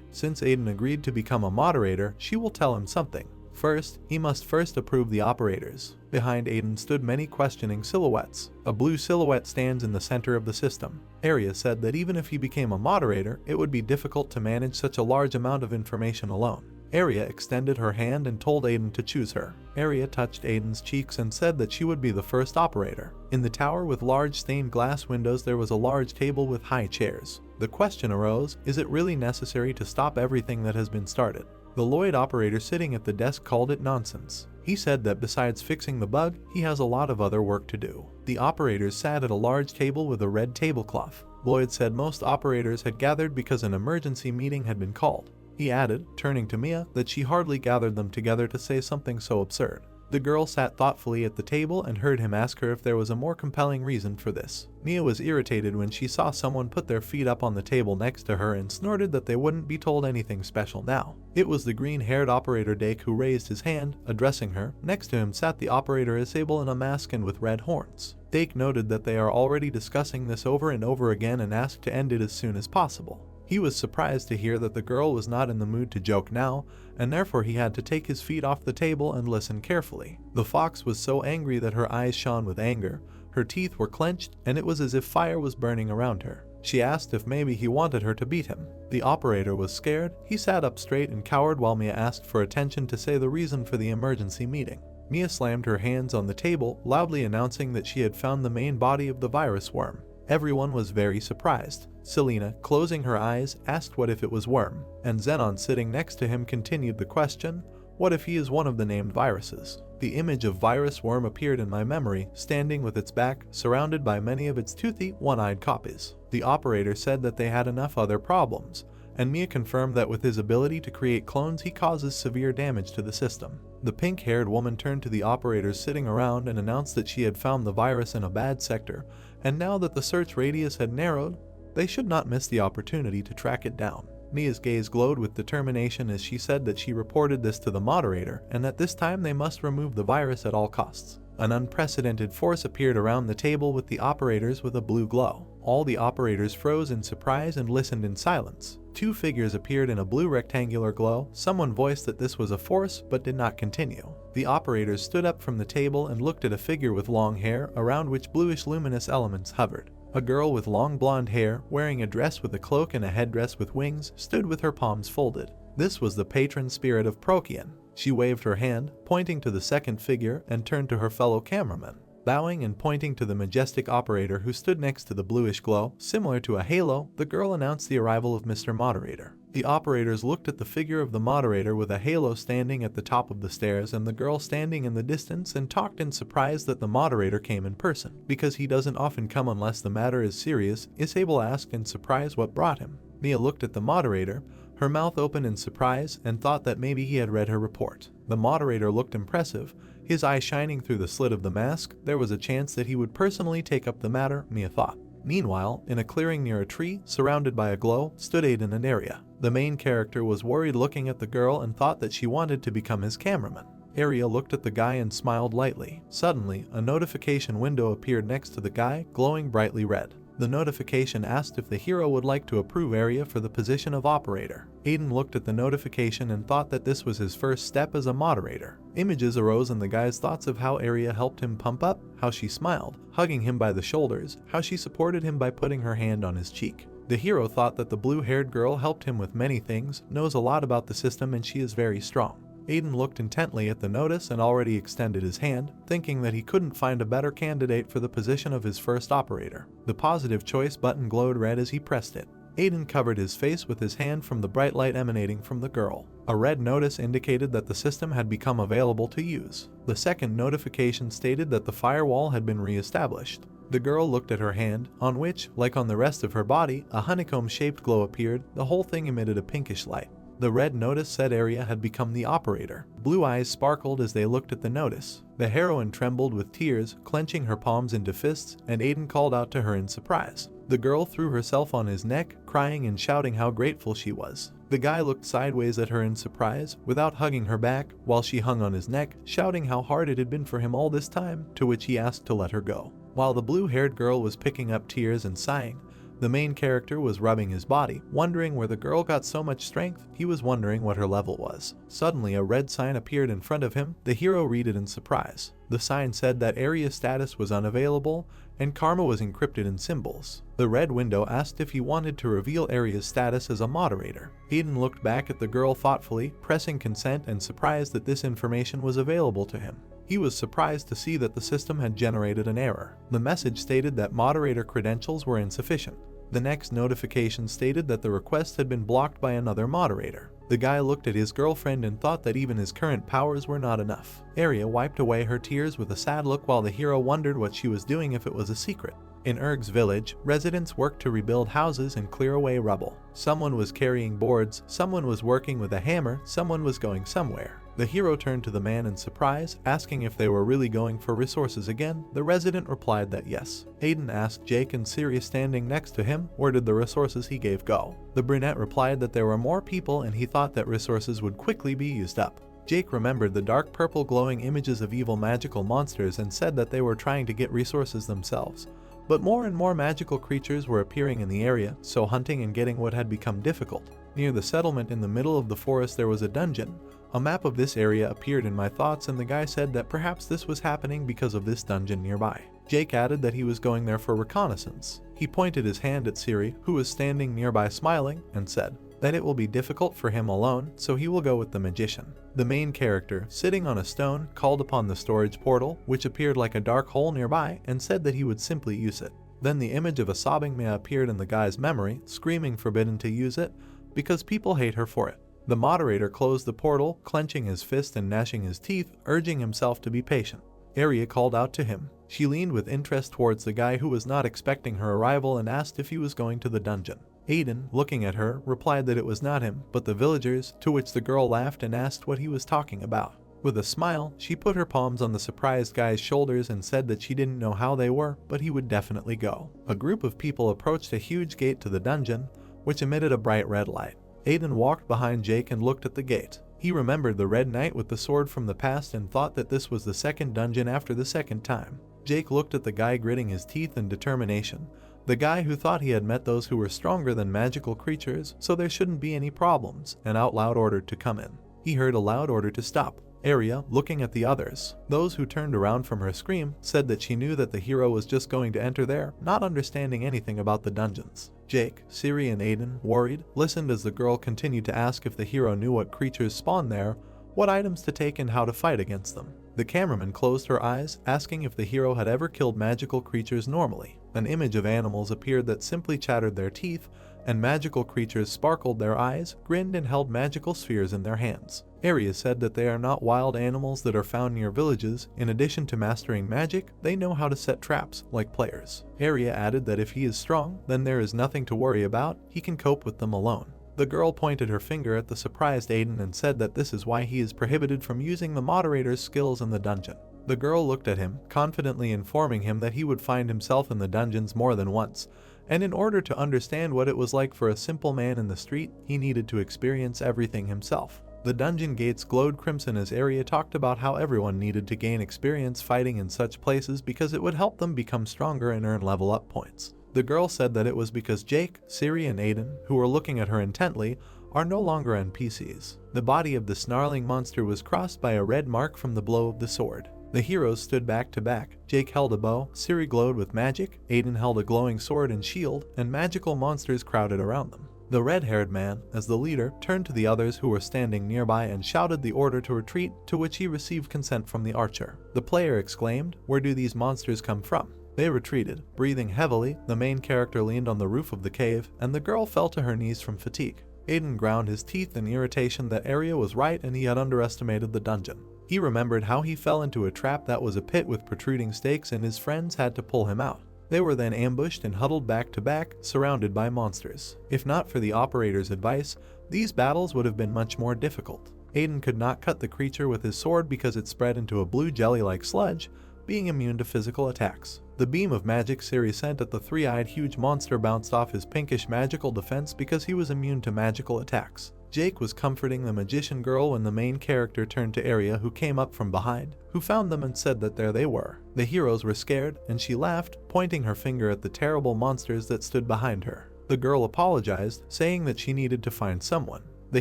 Since Aiden agreed to become a moderator, she will tell him something. First, he must first approve the operators. Behind Aiden stood many questioning silhouettes. A blue silhouette stands in the center of the system. Arya said that even if he became a moderator, it would be difficult to manage such a large amount of information alone. Arya extended her hand and told Aiden to choose her. Arya touched Aiden's cheeks and said that she would be the first operator. In the tower with large stained glass windows there was a large table with high chairs. The question arose, is it really necessary to stop everything that has been started? The Lloyd operator sitting at the desk called it nonsense. He said that besides fixing the bug, he has a lot of other work to do. The operators sat at a large table with a red tablecloth. Lloyd said most operators had gathered because an emergency meeting had been called. He added, turning to Mia, that she hardly gathered them together to say something so absurd. The girl sat thoughtfully at the table and heard him ask her if there was a more compelling reason for this. Mia was irritated when she saw someone put their feet up on the table next to her and snorted that they wouldn't be told anything special now. It was the green-haired operator Dake who raised his hand, addressing her. Next to him sat the operator Isabel in a mask and with red horns. Dake noted that they are already discussing this over and over again and asked to end it as soon as possible. He was surprised to hear that the girl was not in the mood to joke now, and therefore he had to take his feet off the table and listen carefully. The fox was so angry that her eyes shone with anger, her teeth were clenched, and it was as if fire was burning around her. She asked if maybe he wanted her to beat him. The operator was scared. He sat up straight and cowered while Mia asked for attention to say the reason for the emergency meeting. Mia slammed her hands on the table, loudly announcing that she had found the main body of the virus worm. Everyone was very surprised. Selena, closing her eyes, asked what if it was Worm, and Zenon sitting next to him continued the question, what if he is one of the named viruses? The image of Virus Worm appeared in my memory, standing with its back, surrounded by many of its toothy, one-eyed copies. The operator said that they had enough other problems, and Mia confirmed that with his ability to create clones he causes severe damage to the system. The pink-haired woman turned to the operators sitting around and announced that she had found the virus in a bad sector, and now that the search radius had narrowed, they should not miss the opportunity to track it down. Mia's gaze glowed with determination as she said that she reported this to the moderator and that this time they must remove the virus at all costs. An unprecedented force appeared around the table with the operators with a blue glow. All the operators froze in surprise and listened in silence. Two figures appeared in a blue rectangular glow. Someone voiced that this was a force but did not continue. The operators stood up from the table and looked at a figure with long hair around which bluish luminous elements hovered. A girl with long blonde hair, wearing a dress with a cloak and a headdress with wings, stood with her palms folded. This was the patron spirit of Procyon. She waved her hand, pointing to the second figure, and turned to her fellow cameraman. Bowing and pointing to the majestic operator who stood next to the bluish glow, similar to a halo, the girl announced the arrival of Mr. Moderator. The operators looked at the figure of the moderator with a halo standing at the top of the stairs and the girl standing in the distance and talked in surprise that the moderator came in person. Because he doesn't often come unless the matter is serious, Isabel asked in surprise what brought him. Mia looked at the moderator, her mouth open in surprise, and thought that maybe he had read her report. The moderator looked impressive, his eye shining through the slit of the mask. There was a chance that he would personally take up the matter, Mia thought. Meanwhile, in a clearing near a tree, surrounded by a glow, stood Aiden and Aria. The main character was worried looking at the girl and thought that she wanted to become his cameraman. Aria looked at the guy and smiled lightly. Suddenly, a notification window appeared next to the guy, glowing brightly red. The notification asked if the hero would like to approve Aria for the position of operator. Aiden looked at the notification and thought that this was his first step as a moderator. Images arose in the guy's thoughts of how Aria helped him pump up, how she smiled, hugging him by the shoulders, how she supported him by putting her hand on his cheek. The hero thought that the blue-haired girl helped him with many things, knows a lot about the system, and she is very strong. Aiden looked intently at the notice and already extended his hand, thinking that he couldn't find a better candidate for the position of his first operator. The positive choice button glowed red as he pressed it. Aiden covered his face with his hand from the bright light emanating from the girl. A red notice indicated that the system had become available to use. The second notification stated that the firewall had been re-established. The girl looked at her hand, on which, like on the rest of her body, a honeycomb-shaped glow appeared. The whole thing emitted a pinkish light. The red notice said Aria had become the operator. Blue eyes sparkled as they looked at the notice. The heroine trembled with tears, clenching her palms into fists, and Aiden called out to her in surprise. The girl threw herself on his neck, crying and shouting how grateful she was. The guy looked sideways at her in surprise, without hugging her back, while she hung on his neck, shouting how hard it had been for him all this time, to which he asked to let her go. While the blue-haired girl was picking up tears and sighing, the main character was rubbing his body, wondering where the girl got so much strength. He was wondering what her level was. Suddenly, a red sign appeared in front of him. The hero read it in surprise. The sign said that Aria's status was unavailable, and karma was encrypted in symbols. The red window asked if he wanted to reveal Aria's status as a moderator. Aiden looked back at the girl thoughtfully, pressing consent and surprised that this information was available to him. He was surprised to see that the system had generated an error. The message stated that moderator credentials were insufficient. The next notification stated that the request had been blocked by another moderator. The guy looked at his girlfriend and thought that even his current powers were not enough. Aria wiped away her tears with a sad look while the hero wondered what she was doing if it was a secret. In Erg's village, residents worked to rebuild houses and clear away rubble. Someone was carrying boards, someone was working with a hammer, someone was going somewhere. The hero turned to the man in surprise, asking if they were really going for resources again. The resident replied that yes. Aiden asked Jake and Siri standing next to him, where did the resources he gave go? The brunette replied that there were more people and he thought that resources would quickly be used up. Jake remembered the dark purple glowing images of evil magical monsters and said that they were trying to get resources themselves. But more and more magical creatures were appearing in the area, so hunting and getting wood had become difficult. Near the settlement in the middle of the forest there was a dungeon. A map of this area appeared in my thoughts and the guy said that perhaps this was happening because of this dungeon nearby. Jake added that he was going there for reconnaissance. He pointed his hand at Siri, who was standing nearby smiling, and said, that it will be difficult for him alone, so he will go with the magician. The main character, sitting on a stone, called upon the storage portal, which appeared like a dark hole nearby, and said that he would simply use it. Then the image of a sobbing Mia appeared in the guy's memory, screaming forbidden to use it, because people hate her for it. The moderator closed the portal, clenching his fist and gnashing his teeth, urging himself to be patient. Arya called out to him. She leaned with interest towards the guy who was not expecting her arrival and asked if he was going to the dungeon. Aiden, looking at her, replied that it was not him, but the villagers, to which the girl laughed and asked what he was talking about. With a smile, she put her palms on the surprised guy's shoulders and said that she didn't know how they were, but he would definitely go. A group of people approached a huge gate to the dungeon, which emitted a bright red light. Aiden walked behind Jake and looked at the gate. He remembered the red knight with the sword from the past and thought that this was the second dungeon after the second time. Jake looked at the guy gritting his teeth in determination. The guy who thought he had met those who were stronger than magical creatures, so there shouldn't be any problems, and out loud ordered to come in. He heard a loud order to stop. Arya, looking at the others, those who turned around from her scream, said that she knew that the hero was just going to enter there, not understanding anything about the dungeons. Jake, Siri and Aiden, worried, listened as the girl continued to ask if the hero knew what creatures spawned there, what items to take and how to fight against them. The cameraman closed her eyes, asking if the hero had ever killed magical creatures normally. An image of animals appeared that simply chattered their teeth, and magical creatures sparkled their eyes, grinned and held magical spheres in their hands. Arya said that they are not wild animals that are found near villages. In addition to mastering magic, they know how to set traps, like players. Arya added that if he is strong, then there is nothing to worry about, he can cope with them alone. The girl pointed her finger at the surprised Aiden and said that this is why he is prohibited from using the moderator's skills in the dungeon. The girl looked at him, confidently informing him that he would find himself in the dungeons more than once, and in order to understand what it was like for a simple man in the street, he needed to experience everything himself. The dungeon gates glowed crimson as Arya talked about how everyone needed to gain experience fighting in such places because it would help them become stronger and earn level up points. The girl said that it was because Jake, Siri and Aiden, who were looking at her intently, are no longer NPCs. The body of the snarling monster was crossed by a red mark from the blow of the sword. The heroes stood back to back. Jake held a bow, Siri glowed with magic, Aiden held a glowing sword and shield, and magical monsters crowded around them. The red-haired man, as the leader, turned to the others who were standing nearby and shouted the order to retreat, to which he received consent from the archer. The player exclaimed, "Where do these monsters come from?" They retreated. Breathing heavily, the main character leaned on the roof of the cave, and the girl fell to her knees from fatigue. Aiden ground his teeth in irritation that Arya was right and he had underestimated the dungeon. He remembered how he fell into a trap that was a pit with protruding stakes and his friends had to pull him out. They were then ambushed and huddled back to back, surrounded by monsters. If not for the operator's advice, these battles would have been much more difficult. Aiden could not cut the creature with his sword because it spread into a blue jelly-like sludge, being immune to physical attacks. The beam of magic Siri sent at the three-eyed huge monster bounced off his pinkish magical defense because he was immune to magical attacks. Jake was comforting the magician girl when the main character turned to Arya, who came up from behind, who found them and said that there they were. The heroes were scared, and she laughed, pointing her finger at the terrible monsters that stood behind her. The girl apologized, saying that she needed to find someone. The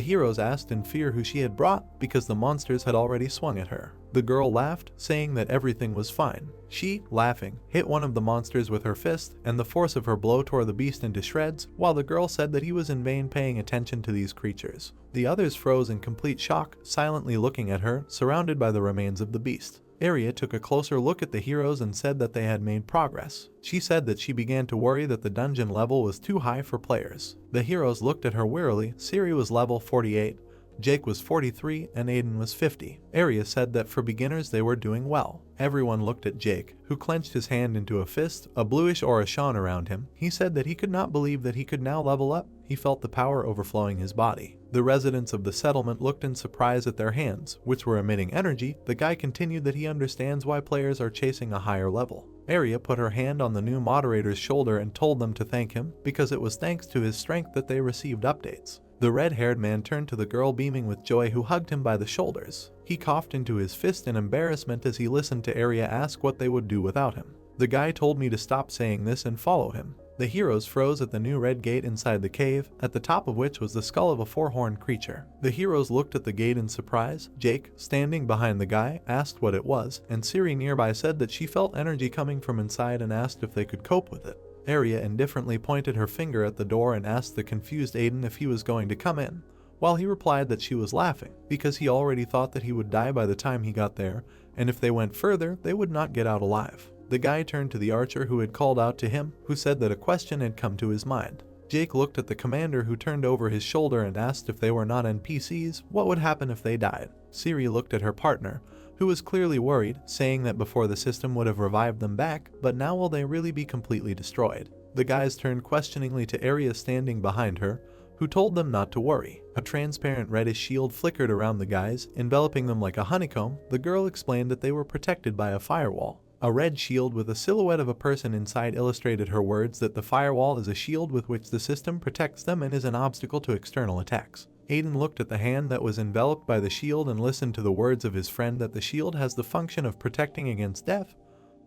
heroes asked in fear who she had brought because the monsters had already swung at her. The girl laughed, saying that everything was fine. She, laughing, hit one of the monsters with her fist, and the force of her blow tore the beast into shreds, while the girl said that he was in vain paying attention to these creatures. The others froze in complete shock, silently looking at her, surrounded by the remains of the beast. Arya took a closer look at the heroes and said that they had made progress. She said that she began to worry that the dungeon level was too high for players. The heroes looked at her wearily. Siri was level 48, Jake was 43, and Aiden was 50. Arya said that for beginners they were doing well. Everyone looked at Jake, who clenched his hand into a fist, a bluish aura shone around him. He said that he could not believe that he could now level up. He felt the power overflowing his body. The residents of the settlement looked in surprise at their hands, which were emitting energy. The guy continued that he understands why players are chasing a higher level. Arya put her hand on the new moderator's shoulder and told them to thank him, because it was thanks to his strength that they received updates. The red-haired man turned to the girl beaming with joy, who hugged him by the shoulders. He coughed into his fist in embarrassment as he listened to Arya ask what they would do without him. The guy told me to stop saying this and follow him. The heroes froze at the new red gate inside the cave, at the top of which was the skull of a four-horned creature. The heroes looked at the gate in surprise. Jake, standing behind the guy, asked what it was, and Siri nearby said that she felt energy coming from inside and asked if they could cope with it. Arya indifferently pointed her finger at the door and asked the confused Aiden if he was going to come in, while he replied that she was laughing because he already thought that he would die by the time he got there, and if they went further, they would not get out alive. The guy turned to the archer who had called out to him, who said that a question had come to his mind. Jake looked at the commander who turned over his shoulder and asked if they were not NPCs, what would happen if they died. Siri looked at her partner, who was clearly worried, saying that before the system would have revived them back, but now will they really be completely destroyed? The guys turned questioningly to Arya standing behind her, who told them not to worry. A transparent reddish shield flickered around the guys, enveloping them like a honeycomb. The girl explained that they were protected by a firewall. A red shield with a silhouette of a person inside illustrated her words that the firewall is a shield with which the system protects them and is an obstacle to external attacks. Aiden looked at the hand that was enveloped by the shield and listened to the words of his friend that the shield has the function of protecting against death,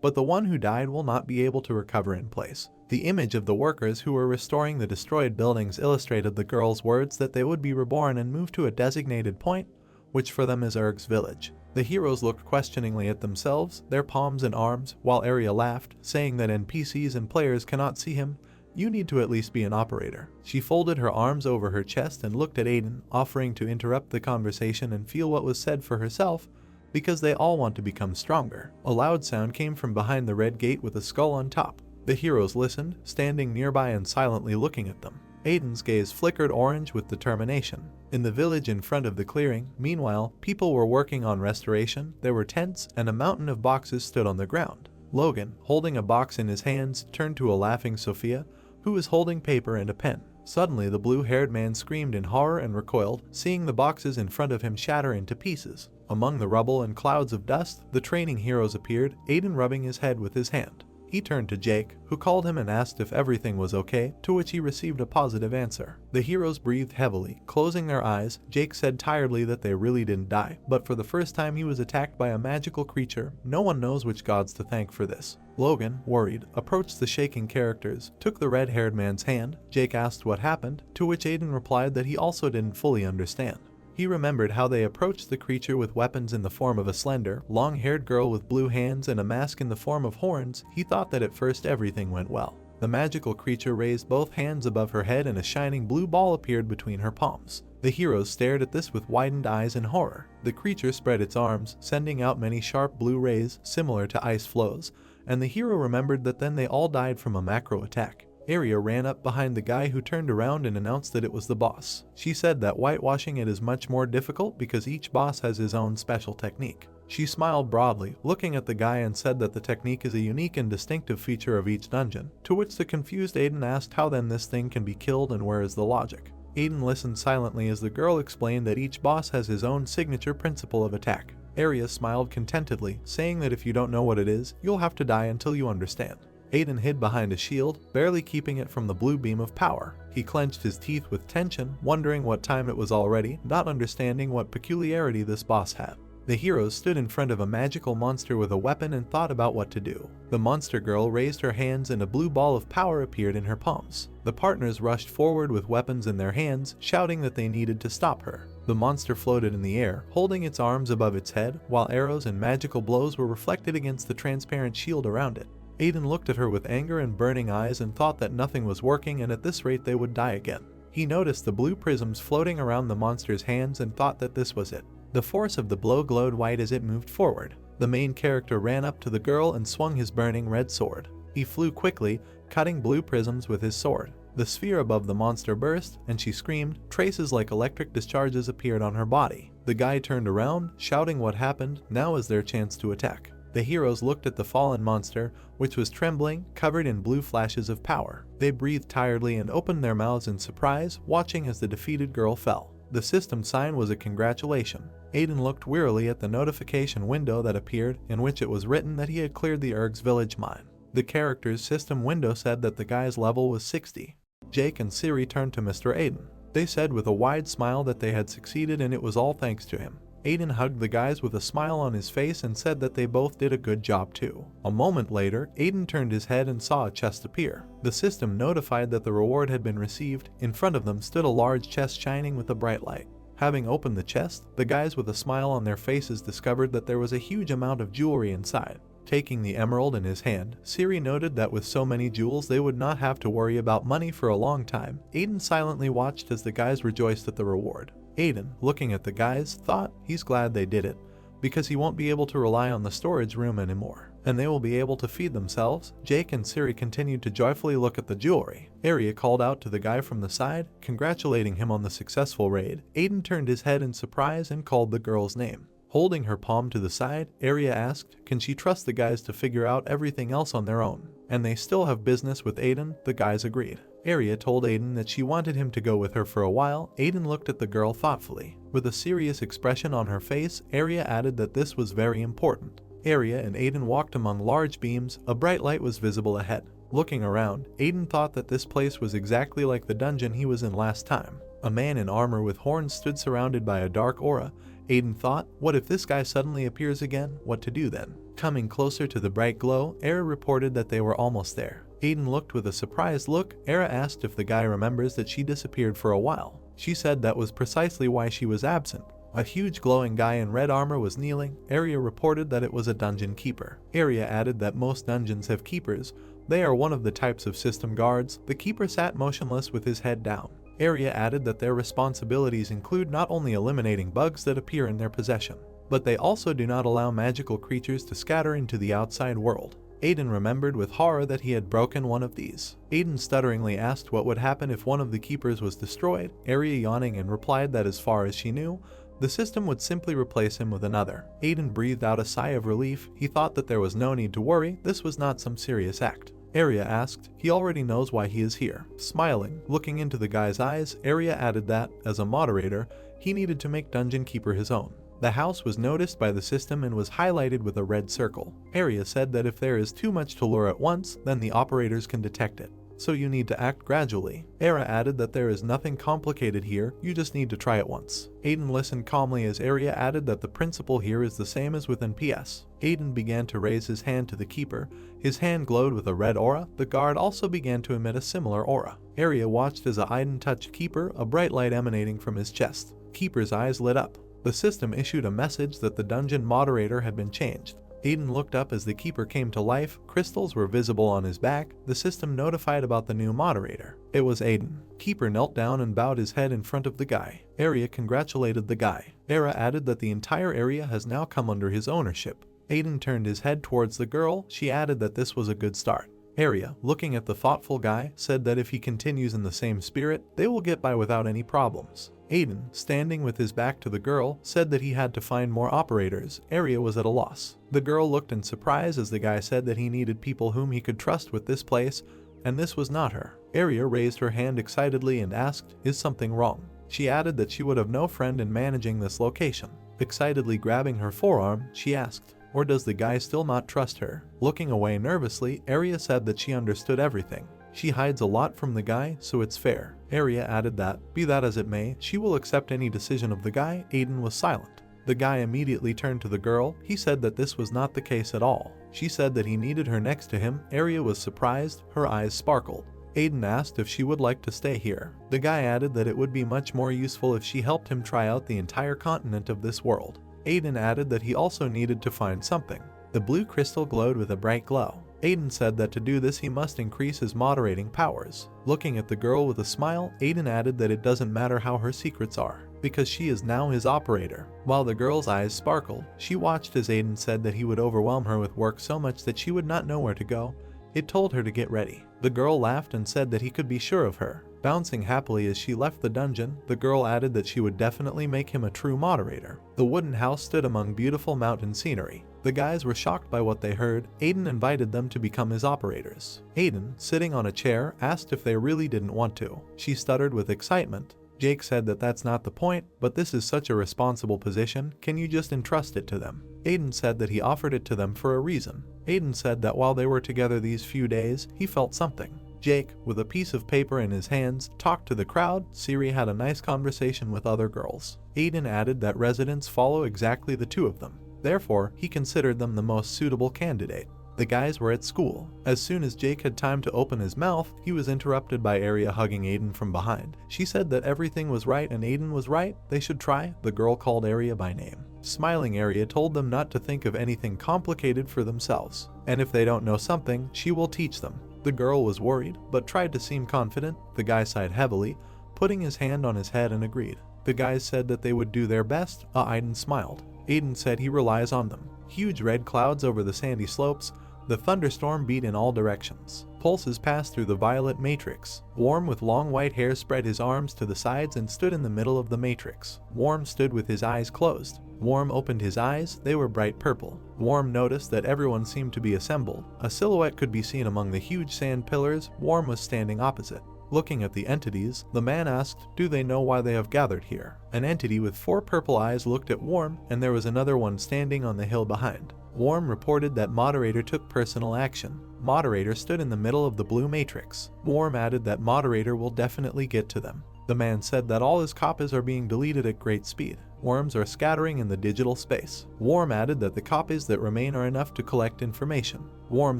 but the one who died will not be able to recover in place. The image of the workers who were restoring the destroyed buildings illustrated the girl's words that they would be reborn and move to a designated point, which for them is Urg's village. The heroes looked questioningly at themselves, their palms and arms, while Arya laughed, saying that NPCs and players cannot see him. You need to at least be an operator. She folded her arms over her chest and looked at Aiden, offering to interrupt the conversation and feel what was said for herself, because they all want to become stronger. A loud sound came from behind the red gate with a skull on top. The heroes listened, standing nearby and silently looking at them. Aiden's gaze flickered orange with determination. In the village in front of the clearing, meanwhile, people were working on restoration. There were tents, and a mountain of boxes stood on the ground. Logan, holding a box in his hands, turned to a laughing Sophia, who was holding paper and a pen. Suddenly, the blue-haired man screamed in horror and recoiled, seeing the boxes in front of him shatter into pieces. Among the rubble and clouds of dust, the training heroes appeared, Aiden rubbing his head with his hand. He turned to Jake, who called him and asked if everything was okay, to which he received a positive answer. The heroes breathed heavily, closing their eyes. Jake said tiredly that they really didn't die, but for the first time he was attacked by a magical creature. No one knows which gods to thank for this. Logan, worried, approached the shaking characters, took the red-haired man's hand. Jake asked what happened, to which Aiden replied that he also didn't fully understand. He remembered how they approached the creature with weapons in the form of a slender, long-haired girl with blue hands and a mask in the form of horns. He thought that at first everything went well. The magical creature raised both hands above her head and a shining blue ball appeared between her palms. The heroes stared at this with widened eyes in horror. The creature spread its arms, sending out many sharp blue rays, similar to ice flows, and the hero remembered that then they all died from a macro attack. Arya ran up behind the guy who turned around and announced that it was the boss. She said that whitewashing it is much more difficult because each boss has his own special technique. She smiled broadly, looking at the guy, and said that the technique is a unique and distinctive feature of each dungeon, to which the confused Aiden asked how then this thing can be killed and where is the logic. Aiden listened silently as the girl explained that each boss has his own signature principle of attack. Arya smiled contentedly, saying that if you don't know what it is, you'll have to die until you understand. Aiden hid behind a shield, barely keeping it from the blue beam of power. He clenched his teeth with tension, wondering what time it was already, not understanding what peculiarity this boss had. The heroes stood in front of a magical monster with a weapon and thought about what to do. The monster girl raised her hands and a blue ball of power appeared in her palms. The partners rushed forward with weapons in their hands, shouting that they needed to stop her. The monster floated in the air, holding its arms above its head, while arrows and magical blows were reflected against the transparent shield around it. Aiden looked at her with anger and burning eyes and thought that nothing was working and at this rate they would die again. He noticed the blue prisms floating around the monster's hands and thought that this was it. The force of the blow glowed white as it moved forward. The main character ran up to the girl and swung his burning red sword. He flew quickly, cutting blue prisms with his sword. The sphere above the monster burst, and she screamed. Traces like electric discharges appeared on her body. The guy turned around, shouting what happened. Now is their chance to attack. The heroes looked at the fallen monster, which was trembling, covered in blue flashes of power. They breathed tiredly and opened their mouths in surprise, watching as the defeated girl fell. The system sign was a congratulation. Aiden looked wearily at the notification window that appeared, in which it was written that he had cleared the Urg's village mine. The character's system window said that the guy's level was 60. Jake and Siri turned to Mr. Aiden. They said with a wide smile that they had succeeded and it was all thanks to him. Aiden hugged the guys with a smile on his face and said that they both did a good job too. A moment later, Aiden turned his head and saw a chest appear. The system notified that the reward had been received. In front of them stood a large chest shining with a bright light. Having opened the chest, the guys with a smile on their faces discovered that there was a huge amount of jewelry inside. Taking the emerald in his hand, Siri noted that with so many jewels they would not have to worry about money for a long time. Aiden silently watched as the guys rejoiced at the reward. Aiden, looking at the guys, thought he's glad they did it, because he won't be able to rely on the storage room anymore, and they will be able to feed themselves. Jake and Siri continued to joyfully look at the jewelry. Arya called out to the guy from the side, congratulating him on the successful raid. Aiden turned his head in surprise and called the girl's name. Holding her palm to the side, Arya asked, can she trust the guys to figure out everything else on their own? And they still have business with Aiden? The guys agreed. Arya told Aiden that she wanted him to go with her for a while. Aiden looked at the girl thoughtfully. With a serious expression on her face, Arya added that this was very important. Arya and Aiden walked among large beams. A bright light was visible ahead. Looking around, Aiden thought that this place was exactly like the dungeon he was in last time. A man in armor with horns stood surrounded by a dark aura. Aiden thought, what if this guy suddenly appears again? What to do then? Coming closer to the bright glow, Era reported that they were almost there. Aiden looked with a surprised look. Era asked if the guy remembers that she disappeared for a while. She said that was precisely why she was absent. A huge glowing guy in red armor was kneeling. Arya reported that it was a dungeon keeper. Arya added that most dungeons have keepers. They are one of the types of system guards. The keeper sat motionless with his head down. Arya added that their responsibilities include not only eliminating bugs that appear in their possession, but they also do not allow magical creatures to scatter into the outside world. Aiden remembered with horror that he had broken one of these. Aiden stutteringly asked what would happen if one of the keepers was destroyed. Arya yawning and replied that as far as she knew, the system would simply replace him with another. Aiden breathed out a sigh of relief. He thought that there was no need to worry, this was not some serious act. Arya asked, he already knows why he is here. Smiling, looking into the guy's eyes, Arya added that, as a moderator, he needed to make Dungeon Keeper his own. The house was noticed by the system and was highlighted with a red circle. Arya said that if there is too much to lure at once, then the operators can detect it. So you need to act gradually. Arya added that there is nothing complicated here, you just need to try it once. Aiden listened calmly as Arya added that the principle here is the same as with NPS. Aiden began to raise his hand to the keeper. His hand glowed with a red aura. The guard also began to emit a similar aura. Arya watched as Aiden touched Keeper, a bright light emanating from his chest. Keeper's eyes lit up. The system issued a message that the dungeon moderator had been changed. Aiden looked up as the keeper came to life. Crystals were visible on his back. The system notified about the new moderator. It was Aiden. Keeper knelt down and bowed his head in front of the guy. Arya congratulated the guy. Era added that the entire area has now come under his ownership. Aiden turned his head towards the girl. She added that this was a good start. Arya, looking at the thoughtful guy, said that if he continues in the same spirit, they will get by without any problems. Aiden, standing with his back to the girl, said that he had to find more operators. Arya was at a loss. The girl looked in surprise as the guy said that he needed people whom he could trust with this place, and this was not her. Arya raised her hand excitedly and asked, is something wrong? She added that she would have no friend in managing this location. Excitedly grabbing her forearm, she asked, or does the guy still not trust her? Looking away nervously, Arya said that she understood everything. She hides a lot from the guy, so it's fair. Arya added that, be that as it may, she will accept any decision of the guy. Aiden was silent. The guy immediately turned to the girl. He said that this was not the case at all. She said that he needed her next to him. Arya was surprised. Her eyes sparkled. Aiden asked if she would like to stay here. The guy added that it would be much more useful if she helped him try out the entire continent of this world. Aiden added that he also needed to find something. The blue crystal glowed with a bright glow. Aiden said that to do this he must increase his moderating powers. Looking at the girl with a smile, Aiden added that it doesn't matter how her secrets are, because she is now his operator. While the girl's eyes sparkled, she watched as Aiden said that he would overwhelm her with work so much that she would not know where to go. It told her to get ready. The girl laughed and said that he could be sure of her. Bouncing happily as she left the dungeon, the girl added that she would definitely make him a true moderator. The wooden house stood among beautiful mountain scenery. The guys were shocked by what they heard. Aiden invited them to become his operators. Aiden, sitting on a chair, asked if they really didn't want to. She stuttered with excitement. Jake said that that's not the point, but this is such a responsible position, can you just entrust it to them? Aiden said that he offered it to them for a reason. Aiden said that while they were together these few days, he felt something. Jake, with a piece of paper in his hands, talked to the crowd. Siri had a nice conversation with other girls. Aiden added that residents follow exactly the two of them. Therefore, he considered them the most suitable candidate. The guys were at school. As soon as Jake had time to open his mouth, he was interrupted by Arya hugging Aiden from behind. She said that everything was right and Aiden was right, they should try. The girl called Arya by name. Smiling Arya told them not to think of anything complicated for themselves, and if they don't know something, she will teach them. The girl was worried, but tried to seem confident. The guy sighed heavily, putting his hand on his head and agreed. The guys said that they would do their best. Aiden smiled. Aiden said he relies on them. Huge red clouds over the sandy slopes. The thunderstorm beat in all directions. Pulses passed through the violet matrix. Worm with long white hair spread his arms to the sides and stood in the middle of the matrix. Worm stood with his eyes closed. Worm opened his eyes, they were bright purple. Worm noticed that everyone seemed to be assembled. A silhouette could be seen among the huge sand pillars. Worm was standing opposite. Looking at the entities, the man asked, "Do they know why they have gathered here?" An entity with 4 purple eyes looked at Worm, and there was another one standing on the hill behind. Worm reported that Moderator took personal action. Moderator stood in the middle of the blue matrix. Worm added that Moderator will definitely get to them. The man said that all his copies are being deleted at great speed. Worms are scattering in the digital space. Worm added that the copies that remain are enough to collect information. Worm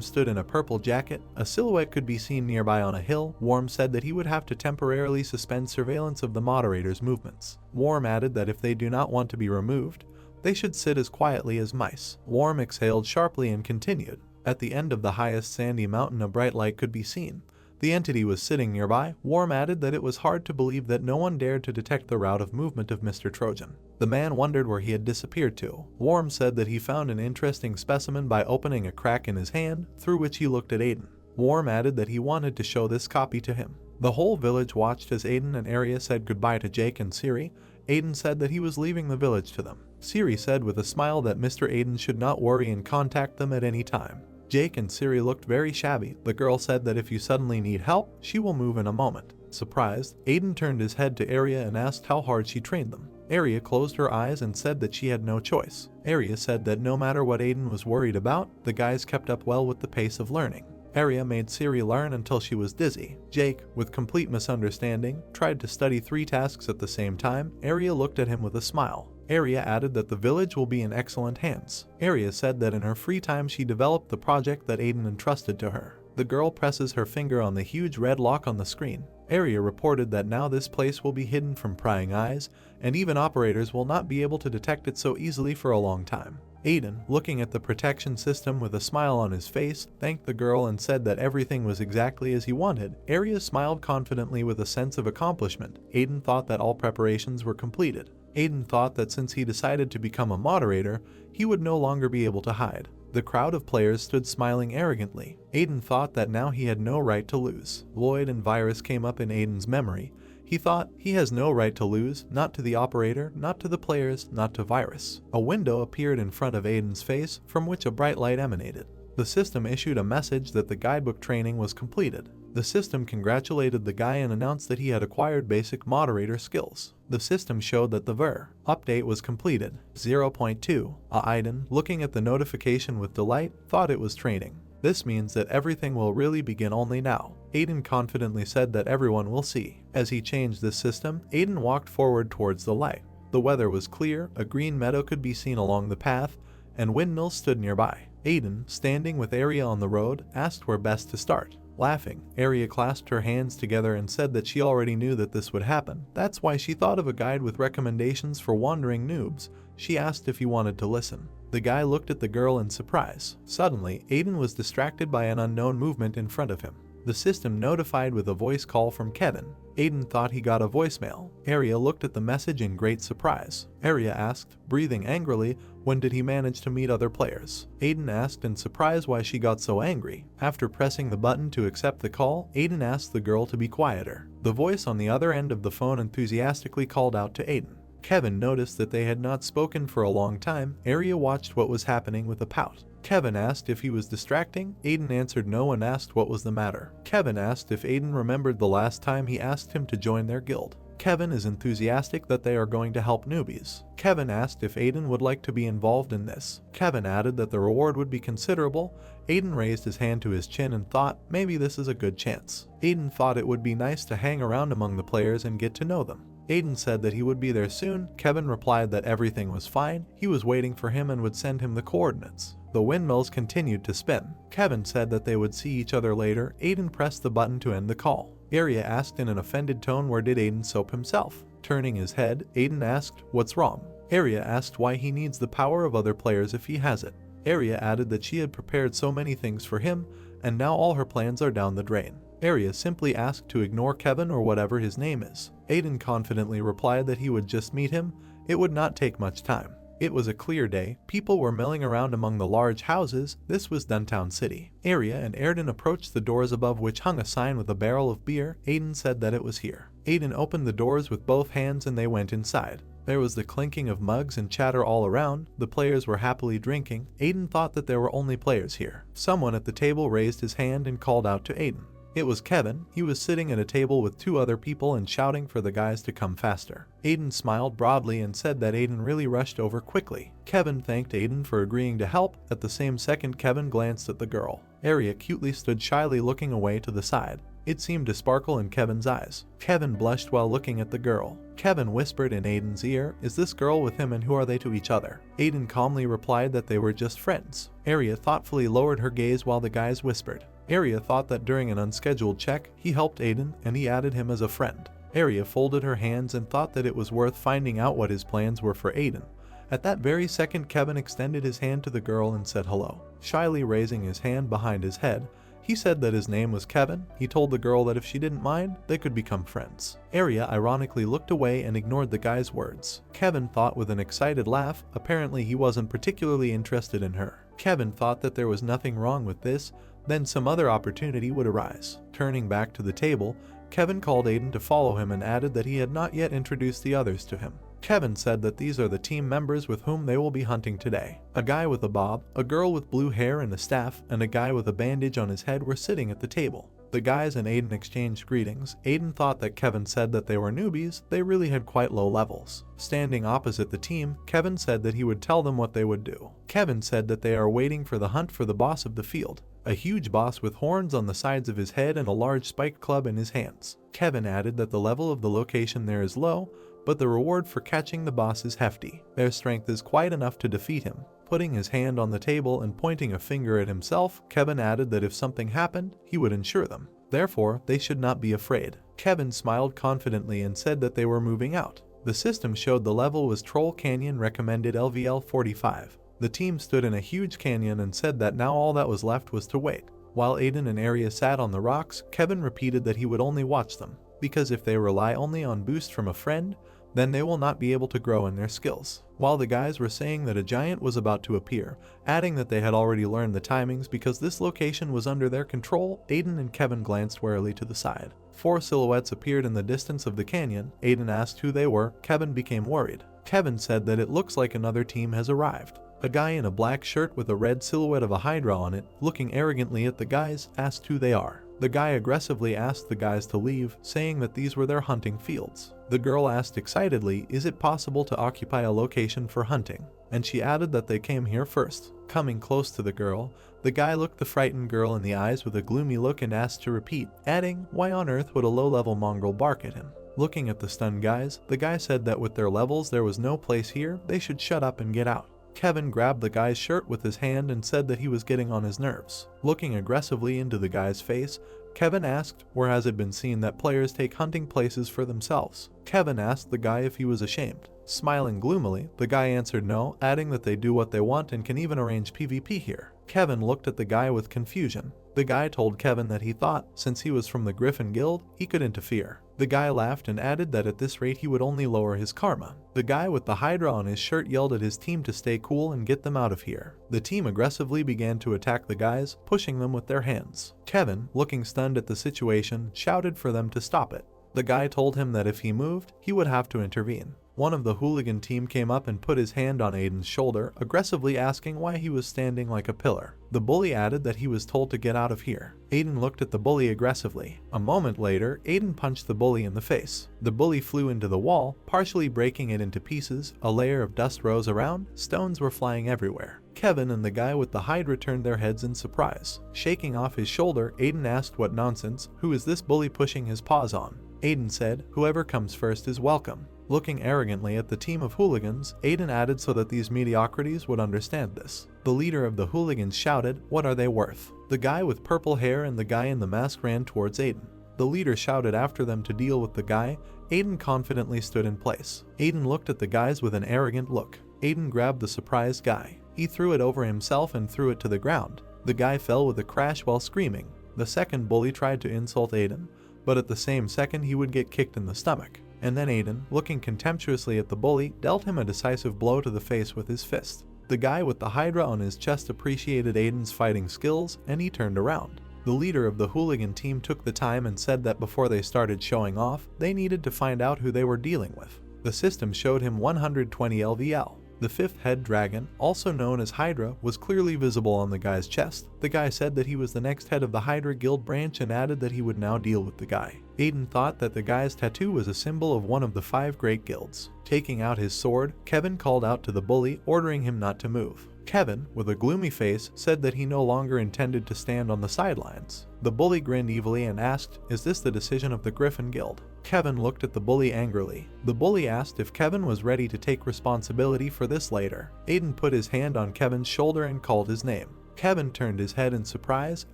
stood in a purple jacket. A silhouette could be seen nearby on a hill. Worm said that he would have to temporarily suspend surveillance of the Moderator's movements. Worm added that if they do not want to be removed, they should sit as quietly as mice. Worm exhaled sharply and continued. At the end of the highest sandy mountain a bright light could be seen. The entity was sitting nearby. Worm added that it was hard to believe that no one dared to detect the route of movement of Mr. Trojan. The man wondered where he had disappeared to. Worm said that he found an interesting specimen by opening a crack in his hand, through which he looked at Aiden. Worm added that he wanted to show this copy to him. The whole village watched as Aiden and Arya said goodbye to Jake and Siri. Aiden said that he was leaving the village to them. Siri said with a smile that Mr. Aiden should not worry and contact them at any time. Jake and Siri looked very shabby. The girl said that if you suddenly need help, she will move in a moment. Surprised, Aiden turned his head to Arya and asked how hard she trained them. Arya closed her eyes and said that she had no choice. Arya said that no matter what Aiden was worried about, the guys kept up well with the pace of learning. Arya made Siri learn until she was dizzy. Jake, with complete misunderstanding, tried to study 3 tasks at the same time. Arya looked at him with a smile. Arya added that the village will be in excellent hands. Arya said that in her free time she developed the project that Aiden entrusted to her. The girl presses her finger on the huge red lock on the screen. Arya reported that now this place will be hidden from prying eyes, and even operators will not be able to detect it so easily for a long time. Aiden, looking at the protection system with a smile on his face, thanked the girl and said that everything was exactly as he wanted. Arya smiled confidently with a sense of accomplishment. Aiden thought that all preparations were completed. Aiden thought that since he decided to become a moderator, he would no longer be able to hide. The crowd of players stood smiling arrogantly. Aiden thought that now he had no right to lose. Lloyd and Virus came up in Aiden's memory. He thought, he has no right to lose, not to the operator, not to the players, not to Virus. A window appeared in front of Aiden's face, from which a bright light emanated. The system issued a message that the guidebook training was completed. The system congratulated the guy and announced that he had acquired basic moderator skills. The system showed that the VER update was completed. 0.2. Aiden, looking at the notification with delight, thought it was training. This means that everything will really begin only now. Aiden confidently said that everyone will see. As he changed this system, Aiden walked forward towards the light. The weather was clear, a green meadow could be seen along the path, and windmills stood nearby. Aiden, standing with Arya on the road, asked where best to start. Laughing, Arya clasped her hands together and said that she already knew that this would happen. That's why she thought of a guide with recommendations for wandering noobs. She asked if he wanted to listen. The guy looked at the girl in surprise. Suddenly, Aiden was distracted by an unknown movement in front of him. The system notified with a voice call from Kevin. Aiden thought he got a voicemail. Arya looked at the message in great surprise. Arya asked, breathing angrily, when did he manage to meet other players? Aiden asked in surprise why she got so angry. After pressing the button to accept the call, Aiden asked the girl to be quieter. The voice on the other end of the phone enthusiastically called out to Aiden. Kevin noticed that they had not spoken for a long time. Arya watched what was happening with a pout. Kevin asked if he was distracting. Aiden answered no and asked what was the matter. Kevin asked if Aiden remembered the last time he asked him to join their guild. Kevin is enthusiastic that they are going to help newbies. Kevin asked if Aiden would like to be involved in this. Kevin added that the reward would be considerable. Aiden raised his hand to his chin and thought, maybe this is a good chance. Aiden thought it would be nice to hang around among the players and get to know them. Aiden said that he would be there soon. Kevin replied that everything was fine. He was waiting for him and would send him the coordinates. The windmills continued to spin. Kevin said that they would see each other later. Aiden pressed the button to end the call. Arya asked in an offended tone where did Aiden soap himself. Turning his head, Aiden asked, "What's wrong?" Arya asked why he needs the power of other players if he has it. Arya added that she had prepared so many things for him, and now all her plans are down the drain. Arya simply asked to ignore Kevin or whatever his name is. Aiden confidently replied that he would just meet him. It would not take much time. It was a clear day. People were milling around among the large houses. This was Downtown City. Arya and Aiden approached the doors above which hung a sign with a barrel of beer. Aiden said that it was here. Aiden opened the doors with both hands and they went inside. There was the clinking of mugs and chatter all around. The players were happily drinking. Aiden thought that there were only players here. Someone at the table raised his hand and called out to Aiden. It was Kevin. He was sitting at a table with two other people and shouting for the guys to come faster. Aiden smiled broadly and said that Aiden really rushed over quickly. Kevin thanked Aiden for agreeing to help. At the same second, Kevin glanced at the girl. Arya cutely stood shyly looking away to the side. It seemed to sparkle in Kevin's eyes. Kevin blushed while looking at the girl. Kevin whispered in Aiden's ear, "Is this girl with him and who are they to each other?" Aiden calmly replied that they were just friends. Arya thoughtfully lowered her gaze while the guys whispered. Arya thought that during an unscheduled check, he helped Aiden and he added him as a friend. Arya folded her hands and thought that it was worth finding out what his plans were for Aiden. At that very second, Kevin extended his hand to the girl and said hello. Shyly raising his hand behind his head, he said that his name was Kevin. He told the girl that if she didn't mind, they could become friends. Arya ironically looked away and ignored the guy's words. Kevin thought with an excited laugh. Apparently he wasn't particularly interested in her. Kevin thought that there was nothing wrong with this, then some other opportunity would arise. Turning back to the table, Kevin called Aiden to follow him and added that he had not yet introduced the others to him. Kevin said that these are the team members with whom they will be hunting today. A guy with a bob, a girl with blue hair and a staff, and a guy with a bandage on his head were sitting at the table. The guys and Aiden exchanged greetings. Aiden thought that Kevin said that they were newbies. They really had quite low levels. Standing opposite the team, Kevin said that he would tell them what they would do. Kevin said that they are waiting for the hunt for the boss of the field. A huge boss with horns on the sides of his head and a large spiked club in his hands. Kevin added that the level of the location there is low, but the reward for catching the boss is hefty. Their strength is quite enough to defeat him. Putting his hand on the table and pointing a finger at himself, Kevin added that if something happened, he would ensure them. Therefore, they should not be afraid. Kevin smiled confidently and said that they were moving out. The system showed the level was Troll Canyon, recommended LVL 45. The team stood in a huge canyon and said that now all that was left was to wait. While Aiden and Arya sat on the rocks, Kevin repeated that he would only watch them, because if they rely only on boost from a friend, then they will not be able to grow in their skills. While the guys were saying that a giant was about to appear, adding that they had already learned the timings because this location was under their control, Aiden and Kevin glanced warily to the side. 4 silhouettes appeared in the distance of the canyon. Aiden asked who they were. Kevin became worried. Kevin said that it looks like another team has arrived. A guy in a black shirt with a red silhouette of a hydra on it, looking arrogantly at the guys, asked who they are. The guy aggressively asked the guys to leave, saying that these were their hunting fields. The girl asked excitedly, is it possible to occupy a location for hunting? And she added that they came here first. Coming close to the girl, the guy looked the frightened girl in the eyes with a gloomy look and asked to repeat, adding, why on earth would a low-level mongrel bark at him? Looking at the stunned guys, the guy said that with their levels there was no place here, they should shut up and get out. Kevin grabbed the guy's shirt with his hand and said that he was getting on his nerves. Looking aggressively into the guy's face, Kevin asked, where has it been seen that players take hunting places for themselves? Kevin asked the guy if he was ashamed. Smiling gloomily, the guy answered no, adding that they do what they want and can even arrange PvP here. Kevin looked at the guy with confusion. The guy told Kevin that he thought, since he was from the Griffin guild, he could interfere. The guy laughed and added that at this rate he would only lower his karma. The guy with the hydra on his shirt yelled at his team to stay cool and get them out of here. The team aggressively began to attack the guys, pushing them with their hands. Kevin, looking stunned at the situation, shouted for them to stop it. The guy told him that if he moved, he would have to intervene. One of the hooligan team came up and put his hand on Aiden's shoulder, aggressively asking why he was standing like a pillar. The bully added that he was told to get out of here. Aiden looked at the bully aggressively. A moment later, Aiden punched the bully in the face. The bully flew into the wall, partially breaking it into pieces. A layer of dust rose around, stones were flying everywhere. Kevin and the guy with the hydra turned their heads in surprise. Shaking off his shoulder, Aiden asked what nonsense, who is this bully pushing his paws on? Aiden said, whoever comes first is welcome. Looking arrogantly at the team of hooligans, Aiden added so that these mediocrities would understand this. The leader of the hooligans shouted, "What are they worth?" The guy with purple hair and the guy in the mask ran towards Aiden. The leader shouted after them to deal with the guy. Aiden confidently stood in place. Aiden looked at the guys with an arrogant look. Aiden grabbed the surprised guy. He threw it over himself and threw it to the ground. The guy fell with a crash while screaming. The second bully tried to insult Aiden, but at the same second he would get kicked in the stomach. And then Aiden, looking contemptuously at the bully, dealt him a decisive blow to the face with his fist. The guy with the hydra on his chest appreciated Aiden's fighting skills, and he turned around. The leader of the hooligan team took the time and said that before they started showing off, they needed to find out who they were dealing with. The system showed him 120 LVL. The fifth head dragon, also known as Hydra, was clearly visible on the guy's chest. The guy said that he was the next head of the Hydra guild branch and added that he would now deal with the guy. Aiden thought that the guy's tattoo was a symbol of one of the 5 great guilds. Taking out his sword, Kevin called out to the bully, ordering him not to move. Kevin, with a gloomy face, said that he no longer intended to stand on the sidelines. The bully grinned evilly and asked, "Is this the decision of the Griffin guild?" Kevin looked at the bully angrily. The bully asked if Kevin was ready to take responsibility for this later. Aiden put his hand on Kevin's shoulder and called his name. Kevin turned his head in surprise.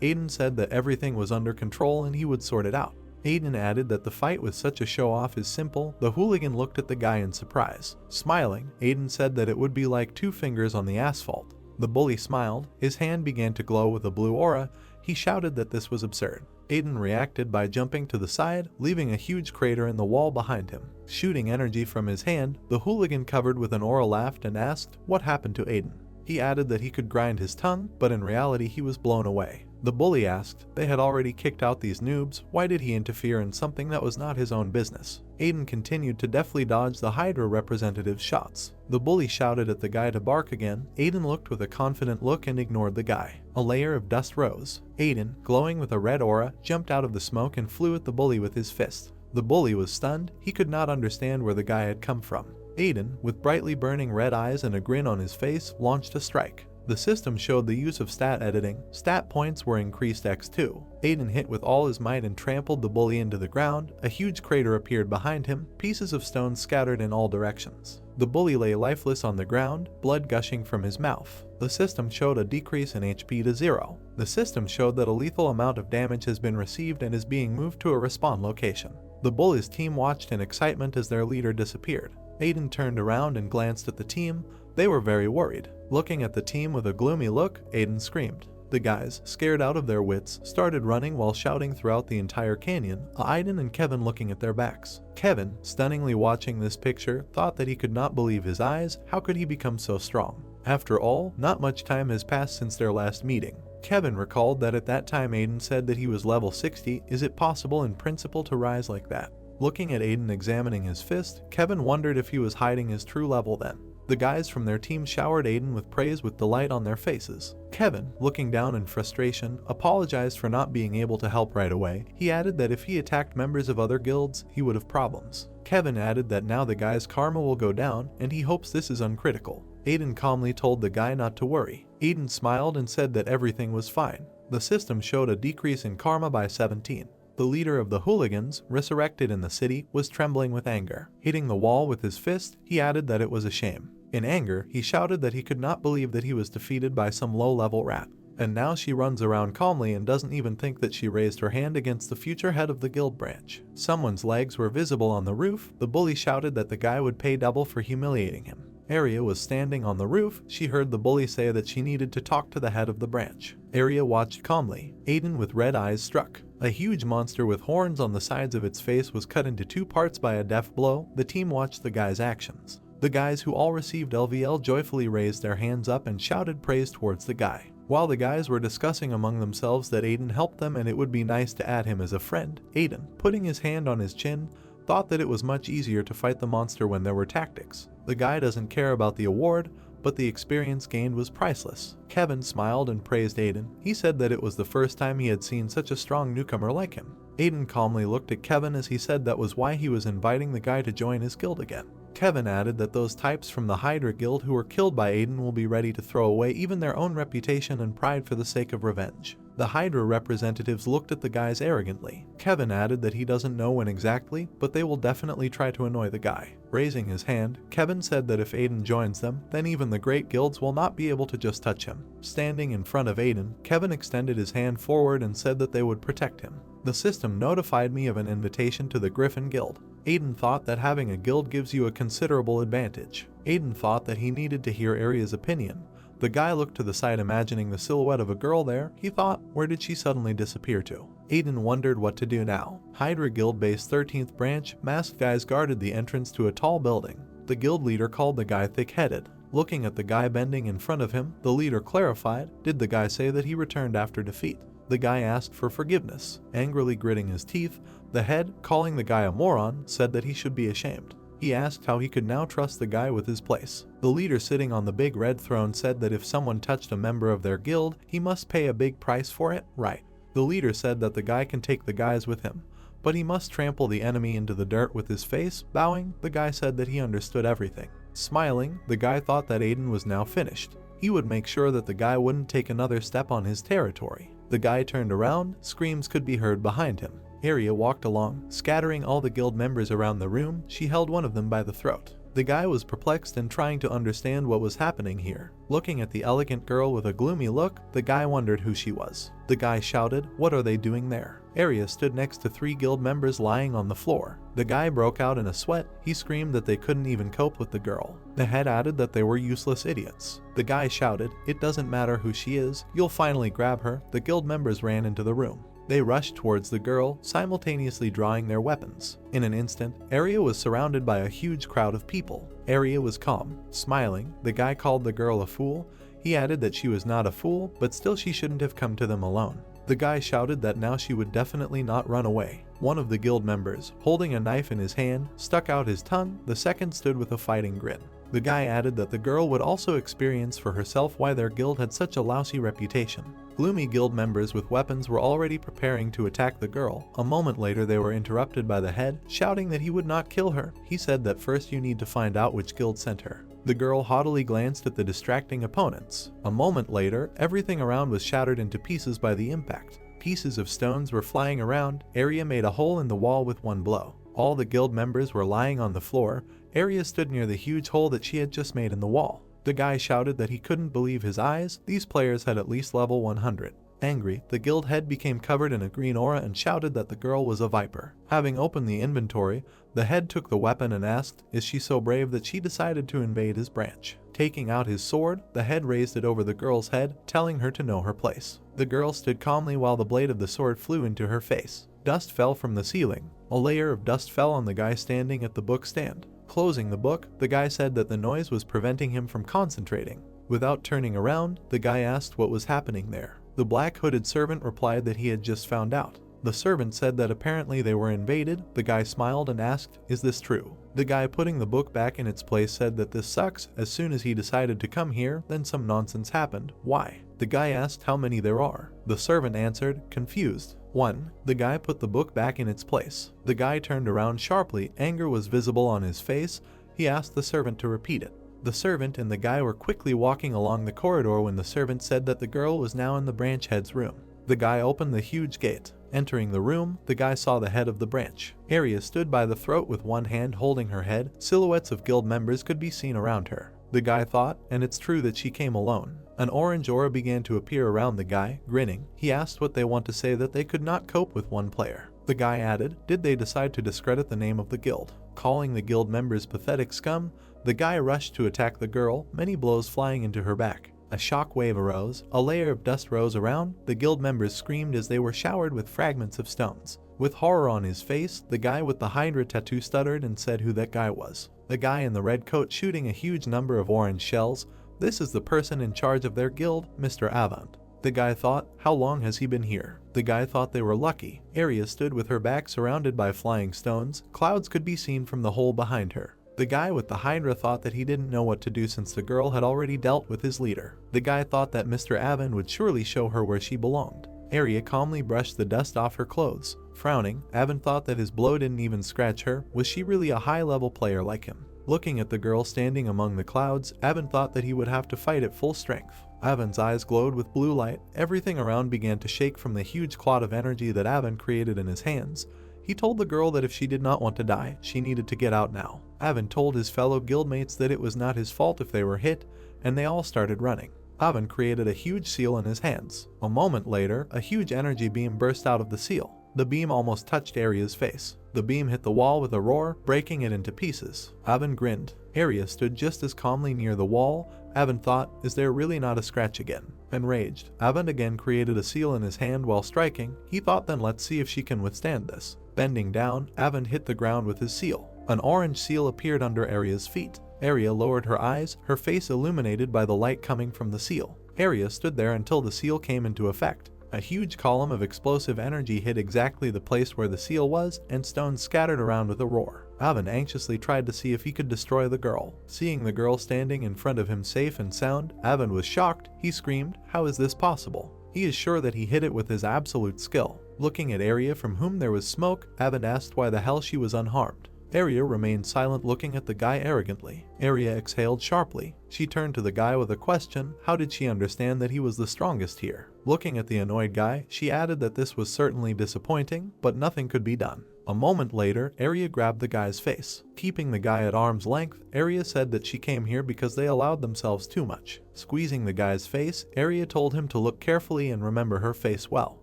Aiden said that everything was under control and he would sort it out. Aiden added that the fight with such a show-off is simple. The hooligan looked at the guy in surprise. Smiling, Aiden said that it would be like 2 fingers on the asphalt. The bully smiled. His hand began to glow with a blue aura. He shouted that this was absurd. Aiden reacted by jumping to the side, leaving a huge crater in the wall behind him. Shooting energy from his hand, the hooligan covered with an aura laughed and asked what happened to Aiden. He added that he could grind his tongue, but in reality he was blown away. The bully asked, they had already kicked out these noobs, why did he interfere in something that was not his own business? Aiden continued to deftly dodge the Hydra representative's shots. The bully shouted at the guy to bark again. Aiden looked with a confident look and ignored the guy. A layer of dust rose. Aiden, glowing with a red aura, jumped out of the smoke and flew at the bully with his fist. The bully was stunned. He could not understand where the guy had come from. Aiden, with brightly burning red eyes and a grin on his face, launched a strike. The system showed the use of stat editing. Stat points were increased x2. Aiden hit with all his might and trampled the bully into the ground. A huge crater appeared behind him, pieces of stone scattered in all directions. The bully lay lifeless on the ground, blood gushing from his mouth. The system showed a decrease in HP to 0. The system showed that a lethal amount of damage has been received and is being moved to a respawn location. The bully's team watched in excitement as their leader disappeared. Aiden turned around and glanced at the team. They were very worried. Looking at the team with a gloomy look, Aiden screamed. The guys, scared out of their wits, started running while shouting throughout the entire canyon, Aiden and Kevin looking at their backs. Kevin, stunningly watching this picture, thought that he could not believe his eyes. How could he become so strong? After all, not much time has passed since their last meeting. Kevin recalled that at that time Aiden said that he was level 60. Is it possible in principle to rise like that? Looking at Aiden examining his fist, Kevin wondered if he was hiding his true level then. The guys from their team showered Aiden with praise with delight on their faces. Kevin, looking down in frustration, apologized for not being able to help right away. He added that if he attacked members of other guilds, he would have problems. Kevin added that now the guy's karma will go down, and he hopes this is uncritical. Aiden calmly told the guy not to worry. Aiden smiled and said that everything was fine. The system showed a decrease in karma by 17. The leader of the hooligans, resurrected in the city, was trembling with anger. Hitting the wall with his fist, he added that it was a shame. In anger, he shouted that he could not believe that he was defeated by some low-level rat. And now she runs around calmly and doesn't even think that she raised her hand against the future head of the guild branch. Someone's legs were visible on the roof. The bully shouted that the guy would pay double for humiliating him. Arya was standing on the roof. She heard the bully say that she needed to talk to the head of the branch. Arya watched calmly. Aiden with red eyes struck. A huge monster with horns on the sides of its face was cut into 2 parts by a deft blow. The team watched the guy's actions. The guys who all received LVL joyfully raised their hands up and shouted praise towards the guy. While the guys were discussing among themselves that Aiden helped them and it would be nice to add him as a friend, Aiden, putting his hand on his chin, thought that it was much easier to fight the monster when there were tactics. The guy doesn't care about the award, but the experience gained was priceless. Kevin smiled and praised Aiden. He said that it was the first time he had seen such a strong newcomer like him. Aiden calmly looked at Kevin as he said that was why he was inviting the guy to join his guild again. Kevin added that those types from the Hydra guild who were killed by Aiden will be ready to throw away even their own reputation and pride for the sake of revenge. The Hydra representatives looked at the guys arrogantly. Kevin added that he doesn't know when exactly, but they will definitely try to annoy the guy. Raising his hand, Kevin said that if Aiden joins them, then even the great guilds will not be able to just touch him. Standing in front of Aiden, Kevin extended his hand forward and said that they would protect him. The system notified me of an invitation to the Griffin Guild. Aiden thought that having a guild gives you a considerable advantage. Aiden thought that he needed to hear Aria's opinion. The guy looked to the side imagining the silhouette of a girl there. He thought, where did she suddenly disappear to? Aiden wondered what to do now. Hydra Guild Base 13th branch, masked guys guarded the entrance to a tall building. The guild leader called the guy thick-headed. Looking at the guy bending in front of him, the leader clarified, did the guy say that he returned after defeat? The guy asked for forgiveness. Angrily gritting his teeth, the head, calling the guy a moron, said that he should be ashamed. He asked how he could now trust the guy with his place. The leader sitting on the big red throne said that if someone touched a member of their guild, he must pay a big price for it, right? The leader said that the guy can take the guys with him, but he must trample the enemy into the dirt with his face. Bowing, the guy said that he understood everything. Smiling, the guy thought that Aiden was now finished. He would make sure that the guy wouldn't take another step on his territory. The guy turned around, screams could be heard behind him. Aria walked along, scattering all the guild members around the room. She held one of them by the throat. The guy was perplexed and trying to understand what was happening here. Looking at the elegant girl with a gloomy look, the guy wondered who she was. The guy shouted, "What are they doing there?" Aria stood next to 3 guild members lying on the floor. The guy broke out in a sweat. He screamed that they couldn't even cope with the girl. The head added that they were useless idiots. The guy shouted, "It doesn't matter who she is, you'll finally grab her." The guild members ran into the room. They rushed towards the girl, simultaneously drawing their weapons. In an instant, Aria was surrounded by a huge crowd of people. Aria was calm, smiling. The guy called the girl a fool. He added that she was not a fool, but still she shouldn't have come to them alone. The guy shouted that now she would definitely not run away. One of the guild members, holding a knife in his hand, stuck out his tongue. The second stood with a fighting grin. The guy added that the girl would also experience for herself why their guild had such a lousy reputation. Gloomy guild members with weapons were already preparing to attack the girl. A moment later they were interrupted by the head, shouting that he would not kill her. He said that first you need to find out which guild sent her. The girl haughtily glanced at the distracting opponents. A moment later, everything around was shattered into pieces by the impact. Pieces of stones were flying around. Aria made a hole in the wall with one blow. All the guild members were lying on the floor. Aria stood near the huge hole that she had just made in the wall. The guy shouted that he couldn't believe his eyes. These players had at least level 100. Angry, the guild head became covered in a green aura and shouted that the girl was a viper. Having opened the inventory, the head took the weapon and asked, is she so brave that she decided to invade his branch? Taking out his sword, the head raised it over the girl's head, telling her to know her place. The girl stood calmly while the blade of the sword flew into her face. Dust fell from the ceiling. A layer of dust fell on the guy standing at the book stand. Closing the book, the guy said that the noise was preventing him from concentrating. Without turning around, the guy asked what was happening there. The black hooded servant replied that he had just found out. The servant said that apparently they were invaded. The guy smiled and asked, is this true? The guy putting the book back in its place said that this sucks. As soon as he decided to come here, then some nonsense happened. Why? The guy asked how many there are. The servant answered, confused. 1. The guy put the book back in its place. The guy turned around sharply. Anger was visible on his face. He asked the servant to repeat it. The servant and the guy were quickly walking along the corridor when the servant said that the girl was now in the branch head's room. The guy opened the huge gate. Entering the room, the guy saw the head of the branch. Aria stood by the throat with one hand holding her head. Silhouettes of guild members could be seen around her. The guy thought, and it's true that she came alone. An orange aura began to appear around the guy, grinning. He asked what they want to say that they could not cope with one player. The guy added, did they decide to discredit the name of the guild? Calling the guild members pathetic scum, the guy rushed to attack the girl, many blows flying into her back. A shock wave arose, a layer of dust rose around. The guild members screamed as they were showered with fragments of stones. With horror on his face, the guy with the Hydra tattoo stuttered and said who that guy was. The guy in the red coat shooting a huge number of orange shells. This is the person in charge of their guild, Mr. Avant. The guy thought, how long has he been here? The guy thought they were lucky. Aria stood with her back surrounded by flying stones. Clouds could be seen from the hole behind her. The guy with the Hydra thought that he didn't know what to do since the girl had already dealt with his leader. The guy thought that Mr. Avon would surely show her where she belonged. Aria calmly brushed the dust off her clothes. Frowning, Avon thought that his blow didn't even scratch her. Was she really a high-level player like him? Looking at the girl standing among the clouds, Aiden thought that he would have to fight at full strength. Aiden's eyes glowed with blue light. Everything around began to shake from the huge cloud of energy that Aiden created in his hands. He told the girl that if she did not want to die, she needed to get out now. Aiden told his fellow guildmates that it was not his fault if they were hit, and they all started running. Aiden created a huge seal in his hands. A moment later, a huge energy beam burst out of the seal. The beam almost touched Arya's face. The beam hit the wall with a roar, breaking it into pieces. Aiden grinned. Arya stood just as calmly near the wall. Aiden thought, is there really not a scratch again? Enraged, Aiden again created a seal in his hand while striking. He thought, then let's see if she can withstand this. Bending down, Aiden hit the ground with his seal. An orange seal appeared under Arya's feet. Arya lowered her eyes, her face illuminated by the light coming from the seal. Arya stood there until the seal came into effect. A huge column of explosive energy hit exactly the place where the seal was, and stones scattered around with a roar. Aiden anxiously tried to see if he could destroy the girl. Seeing the girl standing in front of him safe and sound, Aiden was shocked. He screamed, how is this possible? He is sure that he hit it with his absolute skill. Looking at Arya, from whom there was smoke, Aiden asked why the hell she was unharmed. Arya remained silent, looking at the guy arrogantly. Arya exhaled sharply. She turned to the guy with a question. How did she understand that he was the strongest here? Looking at the annoyed guy, she added that this was certainly disappointing, but nothing could be done. A moment later, Arya grabbed the guy's face. Keeping the guy at arm's length, Arya said that she came here because they allowed themselves too much. Squeezing the guy's face, Arya told him to look carefully and remember her face well.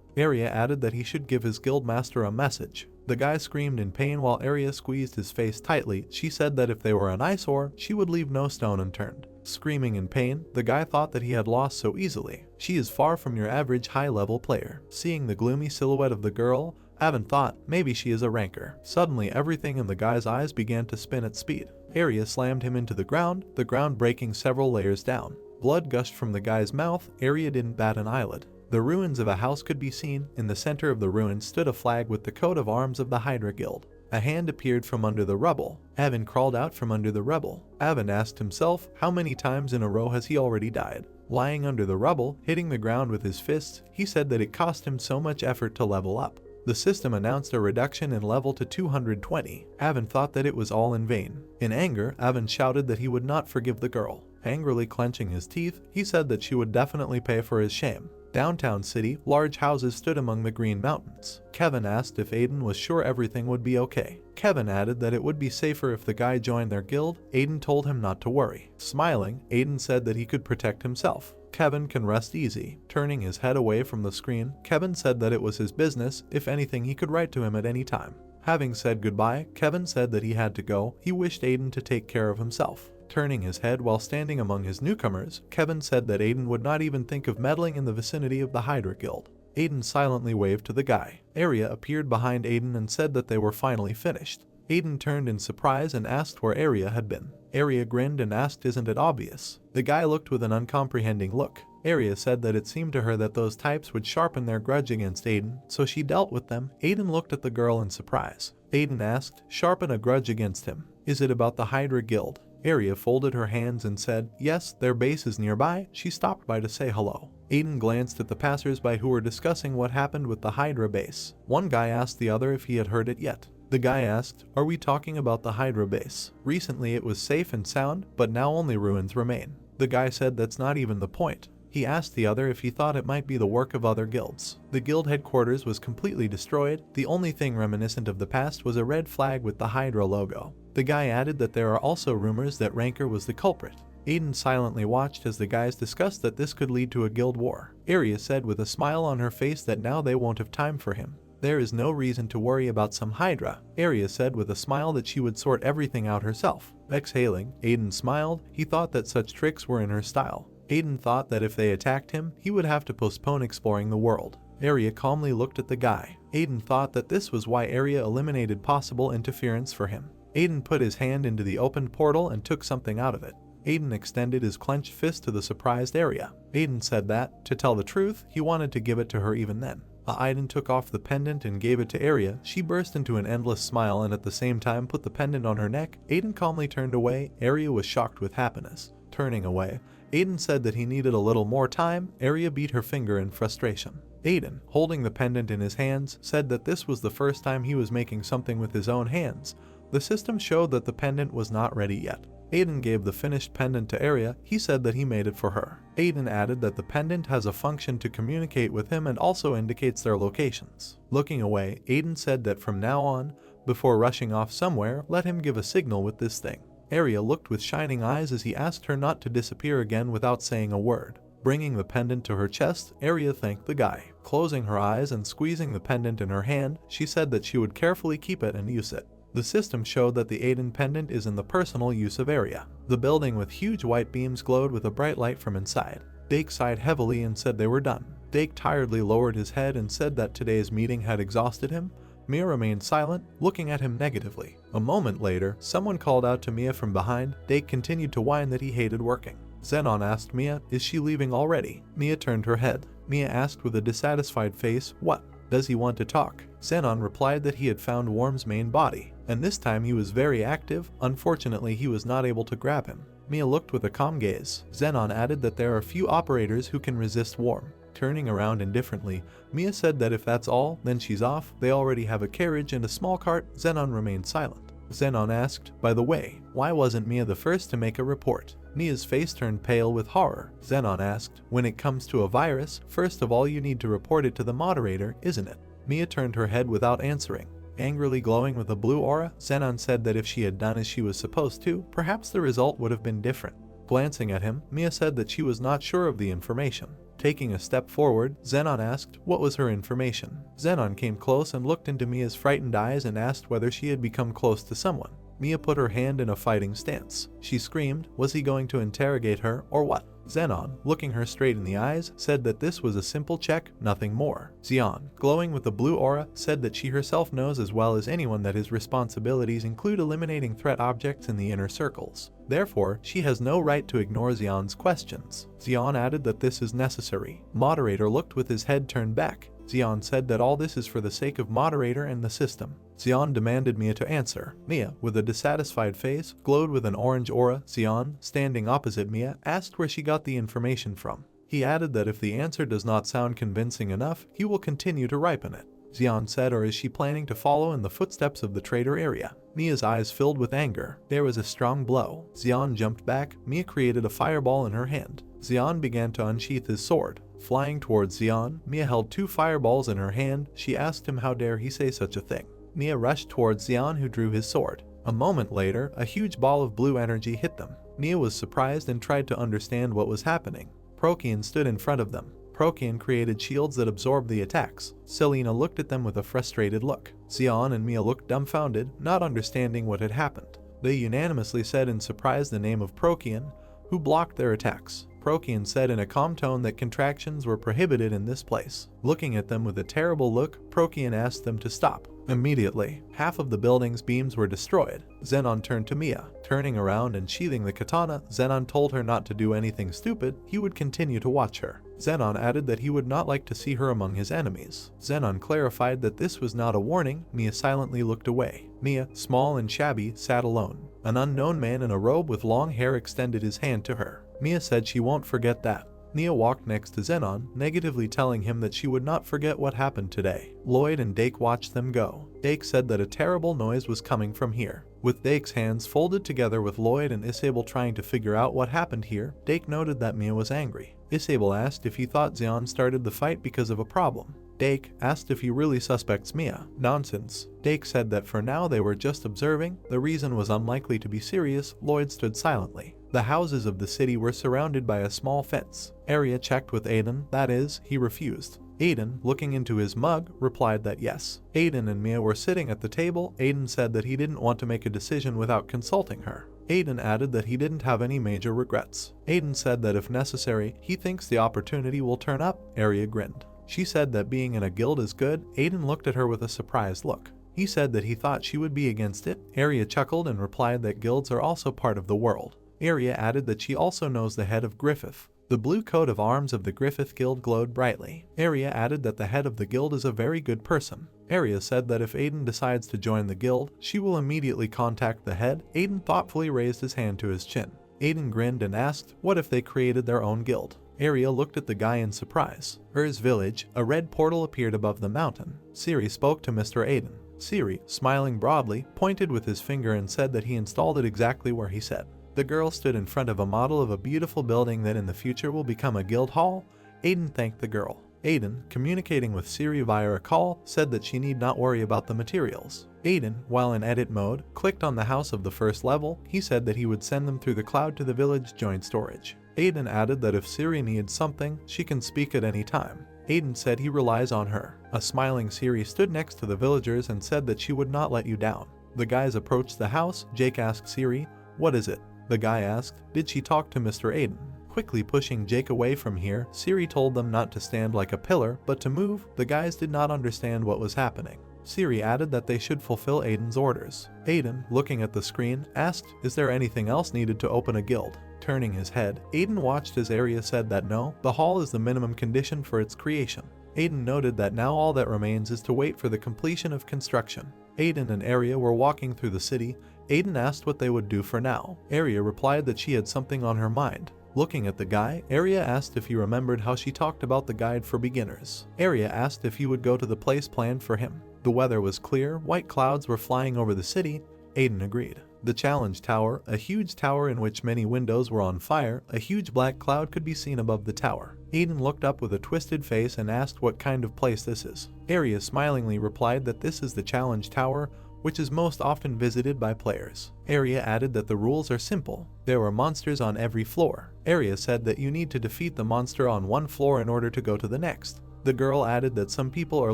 Arya added that he should give his guildmaster a message. The guy screamed in pain while Arya squeezed his face tightly. She said that if they were an eyesore, she would leave no stone unturned. Screaming in pain, the guy thought that he had lost so easily. She is far from your average high-level player. Seeing the gloomy silhouette of the girl, Aiden thought, maybe she is a ranker. Suddenly everything in the guy's eyes began to spin at speed. Arya slammed him into the ground breaking several layers down. Blood gushed from the guy's mouth. Arya didn't bat an eyelid. The ruins of a house could be seen. In the center of the ruins stood a flag with the coat of arms of the Hydra Guild. A hand appeared from under the rubble. Aiden crawled out from under the rubble. Aiden asked himself, how many times in a row has he already died? Lying under the rubble, hitting the ground with his fists, he said that it cost him so much effort to level up. The system announced a reduction in level to 220. Aiden thought that it was all in vain. In anger, Aiden shouted that he would not forgive the girl. Angrily clenching his teeth, he said that she would definitely pay for his shame. Downtown city, large houses stood among the green mountains. Kevin asked if Aiden was sure everything would be okay. Kevin added that it would be safer if the guy joined their guild. Aiden told him not to worry. Smiling, Aiden said that he could protect himself. Kevin can rest easy. Turning his head away from the screen, Kevin said that it was his business. If anything, he could write to him at any time. Having said goodbye, Kevin said that he had to go. He wished Aiden to take care of himself. Turning his head while standing among his newcomers, Kevin said that Aiden would not even think of meddling in the vicinity of the Hydra Guild. Aiden silently waved to the guy. Arya appeared behind Aiden and said that they were finally finished. Aiden turned in surprise and asked where Arya had been. Arya grinned and asked, isn't it obvious? The guy looked with an uncomprehending look. Arya said that it seemed to her that those types would sharpen their grudge against Aiden, so she dealt with them. Aiden looked at the girl in surprise. Aiden asked, sharpen a grudge against him. Is it about the Hydra Guild? Arya folded her hands and said, yes, their base is nearby. She stopped by to say hello. Aiden glanced at the passers-by who were discussing what happened with the Hydra base. One guy asked the other if he had heard it yet. The guy asked, are we talking about the Hydra base? Recently it was safe and sound, but now only ruins remain. The guy said that's not even the point. He asked the other if he thought it might be the work of other guilds. The guild headquarters was completely destroyed. The only thing reminiscent of the past was a red flag with the Hydra logo. The guy added that there are also rumors that Ranker was the culprit. Aiden silently watched as the guys discussed that this could lead to a guild war. Arya said with a smile on her face that now they won't have time for him. There is no reason to worry about some Hydra. Arya said with a smile that she would sort everything out herself. Exhaling, Aiden smiled. He thought that such tricks were in her style. Aiden thought that if they attacked him, he would have to postpone exploring the world. Arya calmly looked at the guy. Aiden thought that this was why Arya eliminated possible interference for him. Aiden put his hand into the opened portal and took something out of it. Aiden extended his clenched fist to the surprised Arya. Aiden said that, to tell the truth, he wanted to give it to her even then. Aiden took off the pendant and gave it to Arya. She burst into an endless smile and at the same time put the pendant on her neck. Aiden calmly turned away. Arya was shocked with happiness. Turning away, Aiden said that he needed a little more time. Arya beat her finger in frustration. Aiden, holding the pendant in his hands, said that this was the first time he was making something with his own hands. The system showed that the pendant was not ready yet. Aiden gave the finished pendant to Arya. He said that he made it for her. Aiden added that the pendant has a function to communicate with him and also indicates their locations. Looking away, Aiden said that from now on, before rushing off somewhere, let him give a signal with this thing. Arya looked with shining eyes as he asked her not to disappear again without saying a word. Bringing the pendant to her chest, Arya thanked the guy. Closing her eyes and squeezing the pendant in her hand, she said that she would carefully keep it and use it. The system showed that the Aiden pendant is in the personal use of Arya. The building with huge white beams glowed with a bright light from inside. Dake sighed heavily and said they were done. Dake tiredly lowered his head and said that today's meeting had exhausted him. Mia remained silent, looking at him negatively. A moment later, someone called out to Mia from behind. Dake continued to whine that he hated working. Zenon asked Mia, "Is she leaving already?" Mia turned her head. Mia asked with a dissatisfied face, "What? Does he want to talk?" Zenon replied that he had found Worm's main body, and this time he was very active. Unfortunately, he was not able to grab him. Mia looked with a calm gaze. Zenon added that there are few operators who can resist Worm. Turning around indifferently, Mia said that if that's all, then she's off. They already have a carriage and a small cart. Zenon remained silent. Zenon asked, "By the way, why wasn't Mia the first to make a report?" Mia's face turned pale with horror. Zenon asked, "When it comes to a virus, first of all you need to report it to the moderator, isn't it?" Mia turned her head without answering. Angrily glowing with a blue aura, Zenon said that if she had done as she was supposed to, perhaps the result would have been different. Glancing at him, Mia said that she was not sure of the information. Taking a step forward, Zenon asked what was her information. Zenon came close and looked into Mia's frightened eyes and asked whether she had become close to someone. Mia put her hand in a fighting stance. She screamed, was he going to interrogate her or what? Zenon, looking her straight in the eyes, said that this was a simple check, nothing more. Zeon, glowing with a blue aura, said that she herself knows as well as anyone that his responsibilities include eliminating threat objects in the inner circles. Therefore, she has no right to ignore Zeon's questions. Zeon added that this is necessary. Moderator looked with his head turned back. Zeon said that all this is for the sake of Moderator and the system. Zeon demanded Mia to answer. Mia, with a dissatisfied face, glowed with an orange aura. Zeon, standing opposite Mia, asked where she got the information from. He added that if the answer does not sound convincing enough, he will continue to ripen it. Zeon said, or is she planning to follow in the footsteps of the traitor Arya? Mia's eyes filled with anger. There was a strong blow. Zeon jumped back. Mia created a fireball in her hand. Zeon began to unsheath his sword. Flying towards Zeon, Mia held 2 fireballs in her hand. She asked him how dare he say such a thing. Mia rushed towards Zeon, who drew his sword. A moment later, a huge ball of blue energy hit them. Mia was surprised and tried to understand what was happening. Prokian stood in front of them. Prokian created shields that absorbed the attacks. Selena looked at them with a frustrated look. Zeon and Mia looked dumbfounded, not understanding what had happened. They unanimously said in surprise the name of Prokian, who blocked their attacks. Prokian said in a calm tone that contractions were prohibited in this place. Looking at them with a terrible look, Prokian asked them to stop. Immediately, half of the building's beams were destroyed. Zenon turned to Mia. Turning around and sheathing the katana, Zenon told her not to do anything stupid. He would continue to watch her. Zenon added that he would not like to see her among his enemies. Zenon clarified that this was not a warning. Mia silently looked away. Mia, small and shabby, sat alone. An unknown man in a robe with long hair extended his hand to her. Mia said she won't forget that. Mia walked next to Zenon, negatively telling him that she would not forget what happened today. Lloyd and Dake watched them go. Dake said that a terrible noise was coming from here. With Dake's hands folded together with Lloyd and Isabel trying to figure out what happened here, Dake noted that Mia was angry. Isabel asked if he thought Zeon started the fight because of a problem. Dake asked if he really suspects Mia. Nonsense. Dake said that for now they were just observing. The reason was unlikely to be serious. Lloyd stood silently. The houses of the city were surrounded by a small fence. Arya checked with Aiden, that is, he refused. Aiden, looking into his mug, replied that yes. Aiden and Mia were sitting at the table. Aiden said that he didn't want to make a decision without consulting her. Aiden added that he didn't have any major regrets. Aiden said that if necessary, he thinks the opportunity will turn up. Arya grinned. She said that being in a guild is good. Aiden looked at her with a surprised look. He said that he thought she would be against it. Arya chuckled and replied that guilds are also part of the world. Arya added that she also knows the head of Griffin. The blue coat of arms of the Griffin Guild glowed brightly. Arya added that the head of the guild is a very good person. Arya said that if Aiden decides to join the guild, she will immediately contact the head. Aiden thoughtfully raised his hand to his chin. Aiden grinned and asked, what if they created their own guild? Arya looked at the guy in surprise. Ur's village, a red portal appeared above the mountain. Siri spoke to Mr. Aiden. Siri, smiling broadly, pointed with his finger and said that he installed it exactly where he said. The girl stood in front of a model of a beautiful building that in the future will become a guild hall. Aiden thanked the girl. Aiden, communicating with Siri via a call, said that she need not worry about the materials. Aiden, while in edit mode, clicked on the house of the first level. He said that he would send them through the cloud to the village joint storage. Aiden added that if Siri needs something, she can speak at any time. Aiden said he relies on her. A smiling Siri stood next to the villagers and said that she would not let you down. The guys approached the house. Jake asked Siri, "What is it?" The guy asked, "Did she talk to Mr. Aiden?" Quickly pushing Jake away from here, Siri told them not to stand like a pillar, but to move. The guys did not understand what was happening. Siri added that they should fulfill Aiden's orders. Aiden, looking at the screen, asked, "Is there anything else needed to open a guild?" Turning his head, Aiden watched as Area said that no, the hall is the minimum condition for its creation. Aiden noted that now all that remains is to wait for the completion of construction. Aiden and Area were walking through the city. Aiden asked what they would do for now. Area replied that she had something on her mind. Looking at the guy, Area asked if he remembered how she talked about the guide for beginners. Area asked if he would go to the place planned for him. The weather was clear, white clouds were flying over the city. Aiden agreed. The challenge tower, a huge tower in which many windows were on fire, a huge black cloud could be seen above the tower. Aiden looked up with a twisted face and asked what kind of place this is. Area smilingly replied that this is the challenge tower, which is most often visited by players. Area added that the rules are simple. There were monsters on every floor. Area said that you need to defeat the monster on one floor in order to go to the next. The girl added that some people are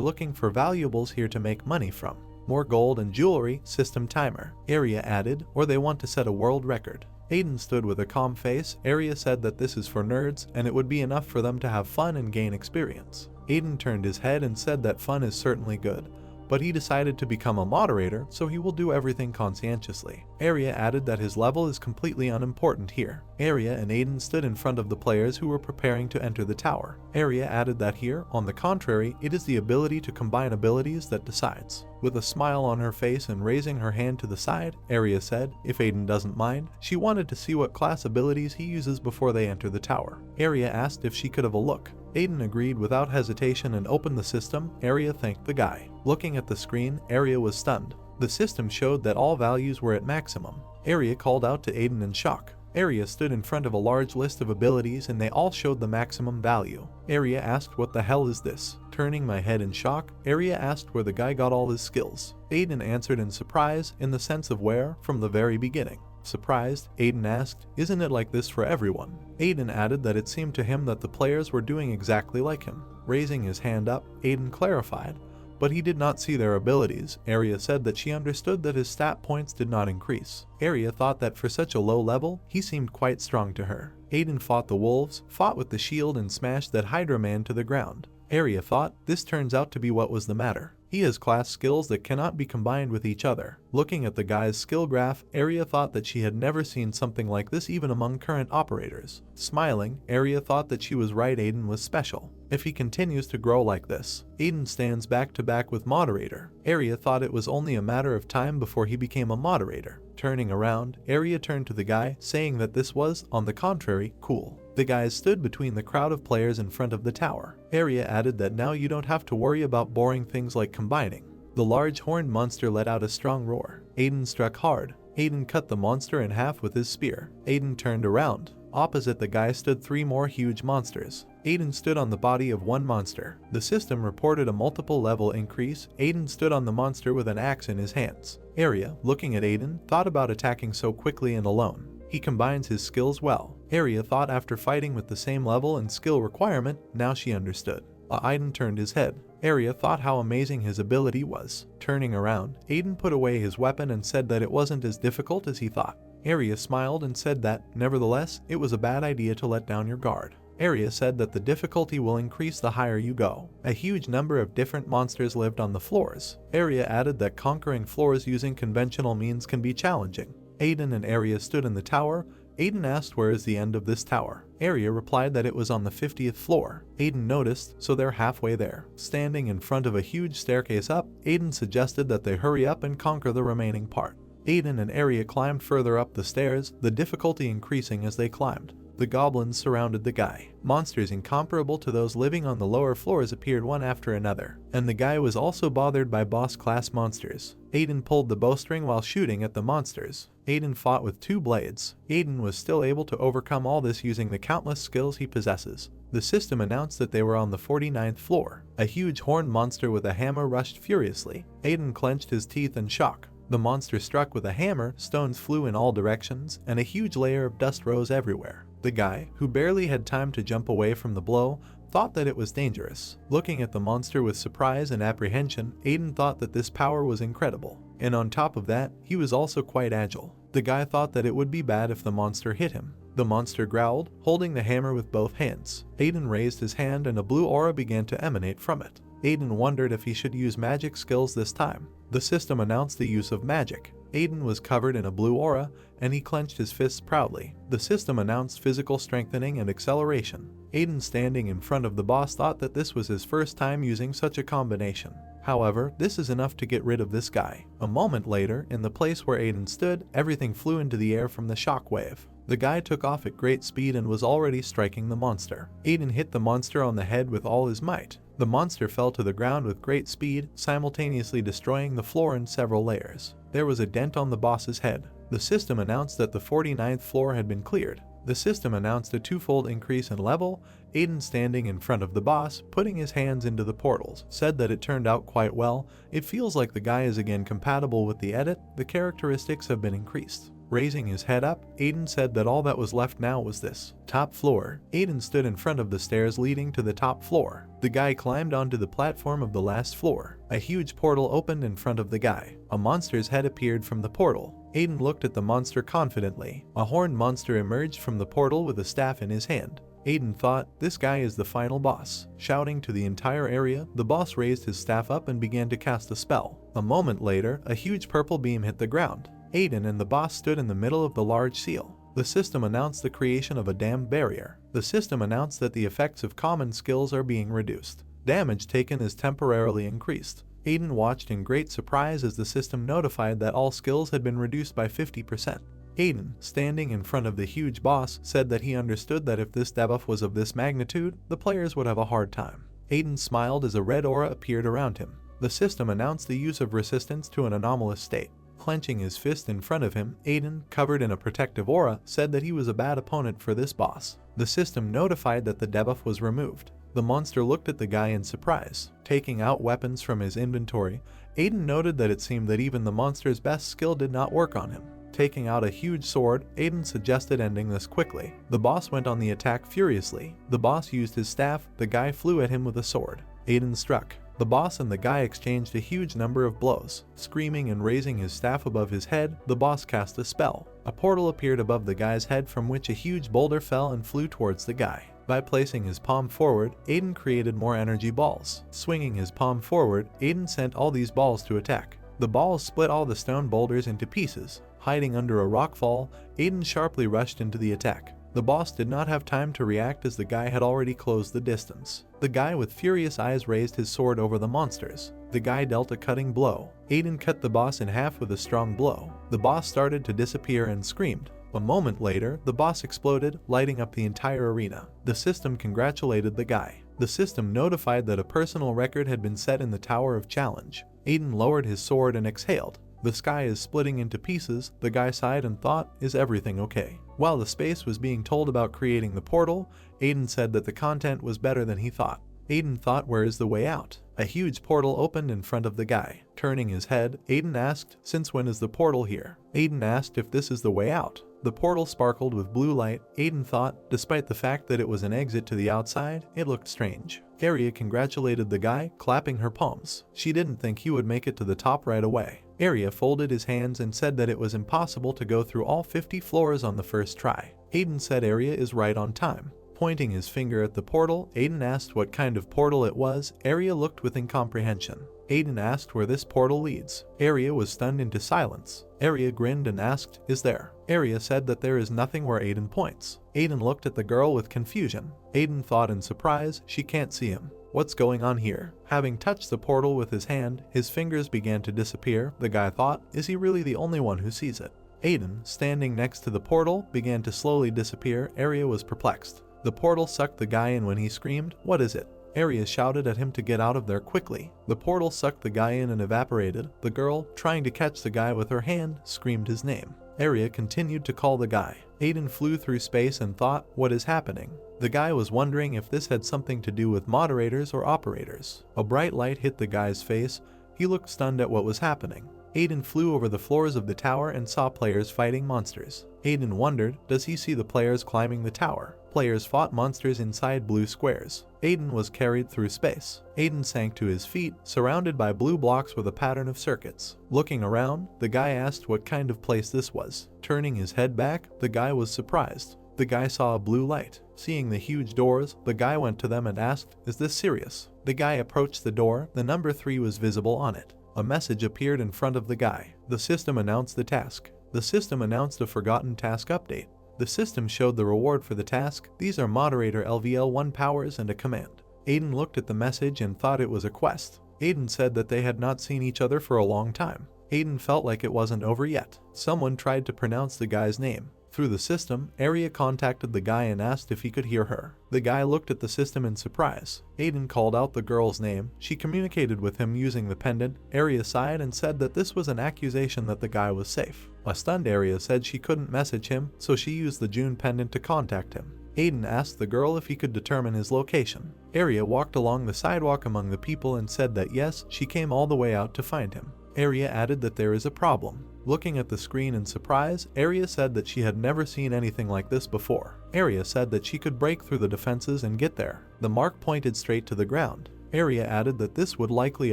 looking for valuables here to make money from. More gold and jewelry, system timer. Area added, or they want to set a world record. Aiden stood with a calm face. Area said that this is for nerds, and it would be enough for them to have fun and gain experience. Aiden turned his head and said that fun is certainly good, but he decided to become a moderator, so he will do everything conscientiously. Area added that his level is completely unimportant here. Area and Aiden stood in front of the players who were preparing to enter the tower. Area added that here, on the contrary, it is the ability to combine abilities that decides. With a smile on her face and raising her hand to the side, Area said, if Aiden doesn't mind, she wanted to see what class abilities he uses before they enter the tower. Area asked if she could have a look. Aiden agreed without hesitation and opened the system. Area thanked the guy. Looking at the screen, Area was stunned. The system showed that all values were at maximum. Area called out to Aiden in shock. Area stood in front of a large list of abilities and they all showed the maximum value. Area asked, what the hell is this? Turning my head in shock, Area asked where the guy got all his skills. Aiden answered in surprise, in the sense of where, from the very beginning. Surprised, Aiden asked, isn't it like this for everyone? Aiden added that it seemed to him that the players were doing exactly like him. Raising his hand up, Aiden clarified, but he did not see their abilities. Area said that she understood that his stat points did not increase. Area thought that for such a low level, he seemed quite strong to her. Aiden fought the wolves, fought with the shield and smashed that Hydra man to the ground. Area thought, this turns out to be what was the matter. He has class skills that cannot be combined with each other. Looking at the guy's skill graph, Area thought that she had never seen something like this even among current operators. Smiling, Area thought that she was right, Aiden was special. If he continues to grow like this, Aiden stands back to back with Moderator. Area thought it was only a matter of time before he became a Moderator. Turning around, Area turned to the guy, saying that this was, on the contrary, cool. The guys stood between the crowd of players in front of the tower. Area added that now you don't have to worry about boring things like combining. The large horned monster let out a strong roar. Aiden struck hard. Aiden cut the monster in half with his spear. Aiden turned around. Opposite the guy stood three more huge monsters. Aiden stood on the body of one monster. The system reported a multiple level increase. Aiden stood on the monster with an axe in his hands. Area, looking at Aiden, thought about attacking so quickly and alone. He combines his skills well. Area thought after fighting with the same level and skill requirement, now she understood. Aiden turned his head. Area thought how amazing his ability was. Turning around, Aiden put away his weapon and said that it wasn't as difficult as he thought. Area smiled and said that, nevertheless, it was a bad idea to let down your guard. Area said that the difficulty will increase the higher you go. A huge number of different monsters lived on the floors. Area added that conquering floors using conventional means can be challenging. Aiden and Area stood in the tower. Aiden asked where is the end of this tower. Area replied that it was on the 50th floor. Aiden noticed, so they're halfway there. Standing in front of a huge staircase up, Aiden suggested that they hurry up and conquer the remaining part. Aiden and Area climbed further up the stairs, the difficulty increasing as they climbed. The goblins surrounded the guy. Monsters incomparable to those living on the lower floors appeared one after another, and the guy was also bothered by boss-class monsters. Aiden pulled the bowstring while shooting at the monsters. Aiden fought with 2 blades. Aiden was still able to overcome all this using the countless skills he possesses. The system announced that they were on the 49th floor. A huge horned monster with a hammer rushed furiously. Aiden clenched his teeth in shock. The monster struck with a hammer, stones flew in all directions, and a huge layer of dust rose everywhere. The guy, who barely had time to jump away from the blow, thought that it was dangerous. Looking at the monster with surprise and apprehension, Aiden thought that this power was incredible. And on top of that, he was also quite agile. The guy thought that it would be bad if the monster hit him. The monster growled, holding the hammer with both hands. Aiden raised his hand and a blue aura began to emanate from it. Aiden wondered if he should use magic skills this time. The system announced the use of magic. Aiden was covered in a blue aura, and he clenched his fists proudly. The system announced physical strengthening and acceleration. Aiden, standing in front of the boss, thought that this was his first time using such a combination. However, this is enough to get rid of this guy. A moment later, in the place where Aiden stood, everything flew into the air from the shockwave. The guy took off at great speed and was already striking the monster. Aiden hit the monster on the head with all his might. The monster fell to the ground with great speed, simultaneously destroying the floor in several layers. There was a dent on the boss's head. The system announced that the 49th floor had been cleared. The system announced a 2-fold increase in level. Aiden, standing in front of the boss, putting his hands into the portals, said that it turned out quite well. It feels like the guy is again compatible with the edit. The characteristics have been increased. Raising his head up, Aiden said that all that was left now was this top floor. Aiden stood in front of the stairs leading to the top floor. The guy climbed onto the platform of the last floor. A huge portal opened in front of the guy. A monster's head appeared from the portal. Aiden looked at the monster confidently. A horned monster emerged from the portal with a staff in his hand. Aiden thought, this guy is the final boss. Shouting to the entire area, the boss raised his staff up and began to cast a spell. A moment later, a huge purple beam hit the ground. Aiden and the boss stood in the middle of the large seal. The system announced the creation of a dam barrier. The system announced that the effects of common skills are being reduced. Damage taken is temporarily increased. Aiden watched in great surprise as the system notified that all skills had been reduced by 50%. Aiden, standing in front of the huge boss, said that he understood that if this debuff was of this magnitude, the players would have a hard time. Aiden smiled as a red aura appeared around him. The system announced the use of resistance to an anomalous state. Clenching his fist in front of him, Aiden, covered in a protective aura, said that he was a bad opponent for this boss. The system notified that the debuff was removed. The monster looked at the guy in surprise. Taking out weapons from his inventory, Aiden noted that it seemed that even the monster's best skill did not work on him. Taking out a huge sword, Aiden suggested ending this quickly. The boss went on the attack furiously. The boss used his staff. The guy flew at him with a sword. Aiden struck. The boss and the guy exchanged a huge number of blows. Screaming and raising his staff above his head, the boss cast a spell. A portal appeared above the guy's head from which a huge boulder fell and flew towards the guy. By placing his palm forward, Aiden created more energy balls. Swinging his palm forward, Aiden sent all these balls to attack. The balls split all the stone boulders into pieces. Hiding under a rockfall, Aiden sharply rushed into the attack. The boss did not have time to react as the guy had already closed the distance. The guy with furious eyes raised his sword over the monsters. The guy dealt a cutting blow. Aiden cut the boss in half with a strong blow. The boss started to disappear and screamed. A moment later, the boss exploded, lighting up the entire arena. The system congratulated the guy. The system notified that a personal record had been set in the Tower of Challenge. Aiden lowered his sword and exhaled. The sky is splitting into pieces. The guy sighed and thought, is everything okay? While the space was being told about creating the portal, Aiden said that the content was better than he thought. Aiden thought, where is the way out? A huge portal opened in front of the guy. Turning his head, Aiden asked, since when is the portal here? Aiden asked if this is the way out. The portal sparkled with blue light. Aiden thought, despite the fact that it was an exit to the outside, it looked strange. Arya congratulated the guy, clapping her palms. She didn't think he would make it to the top right away. Arya folded his hands and said that it was impossible to go through all 50 floors on the first try. Aiden said Arya is right on time. Pointing his finger at the portal, Aiden asked what kind of portal it was. Arya looked with incomprehension. Aiden asked where this portal leads. Arya was stunned into silence. Arya grinned and asked, is there? Arya said that there is nothing where Aiden points. Aiden looked at the girl with confusion. Aiden thought in surprise, she can't see him. What's going on here? Having touched the portal with his hand, his fingers began to disappear. The guy thought, is he really the only one who sees it? Aiden, standing next to the portal, began to slowly disappear. Area was perplexed. The portal sucked the guy in when he screamed, "What is it?" Area shouted at him to get out of there quickly. The portal sucked the guy in and evaporated. The girl, trying to catch the guy with her hand, screamed his name. Area continued to call the guy. Aiden flew through space and thought, what is happening? The guy was wondering if this had something to do with moderators or operators. A bright light hit the guy's face. He looked stunned at what was happening. Aiden flew over the floors of the tower and saw players fighting monsters. Aiden wondered, does he see the players climbing the tower? Players fought monsters inside blue squares. Aiden was carried through space. Aiden sank to his feet, surrounded by blue blocks with a pattern of circuits. Looking around, the guy asked what kind of place this was. Turning his head back, the guy was surprised. The guy saw a blue light. Seeing the huge doors, the guy went to them and asked, "Is this serious?" The guy approached the door. The number 3 was visible on it. A message appeared in front of the guy. The system announced the task. The system announced a forgotten task update. The system showed the reward for the task. These are Moderator LVL1 powers and a command. Aiden looked at the message and thought it was a quest. Aiden said that they had not seen each other for a long time. Aiden felt like it wasn't over yet. Someone tried to pronounce the guy's name. Through the system, Area contacted the guy and asked if he could hear her. The guy looked at the system in surprise. Aiden called out the girl's name. She communicated with him using the pendant. Area sighed and said that this was an accusation that the guy was safe. A stunned Area said she couldn't message him, so she used the June pendant to contact him. Aiden asked the girl if he could determine his location. Area walked along the sidewalk among the people and said that yes, she came all the way out to find him. Area added that there is a problem. Looking at the screen in surprise, Area said that she had never seen anything like this before. Area said that she could break through the defenses and get there. The mark pointed straight to the ground. Area added that this would likely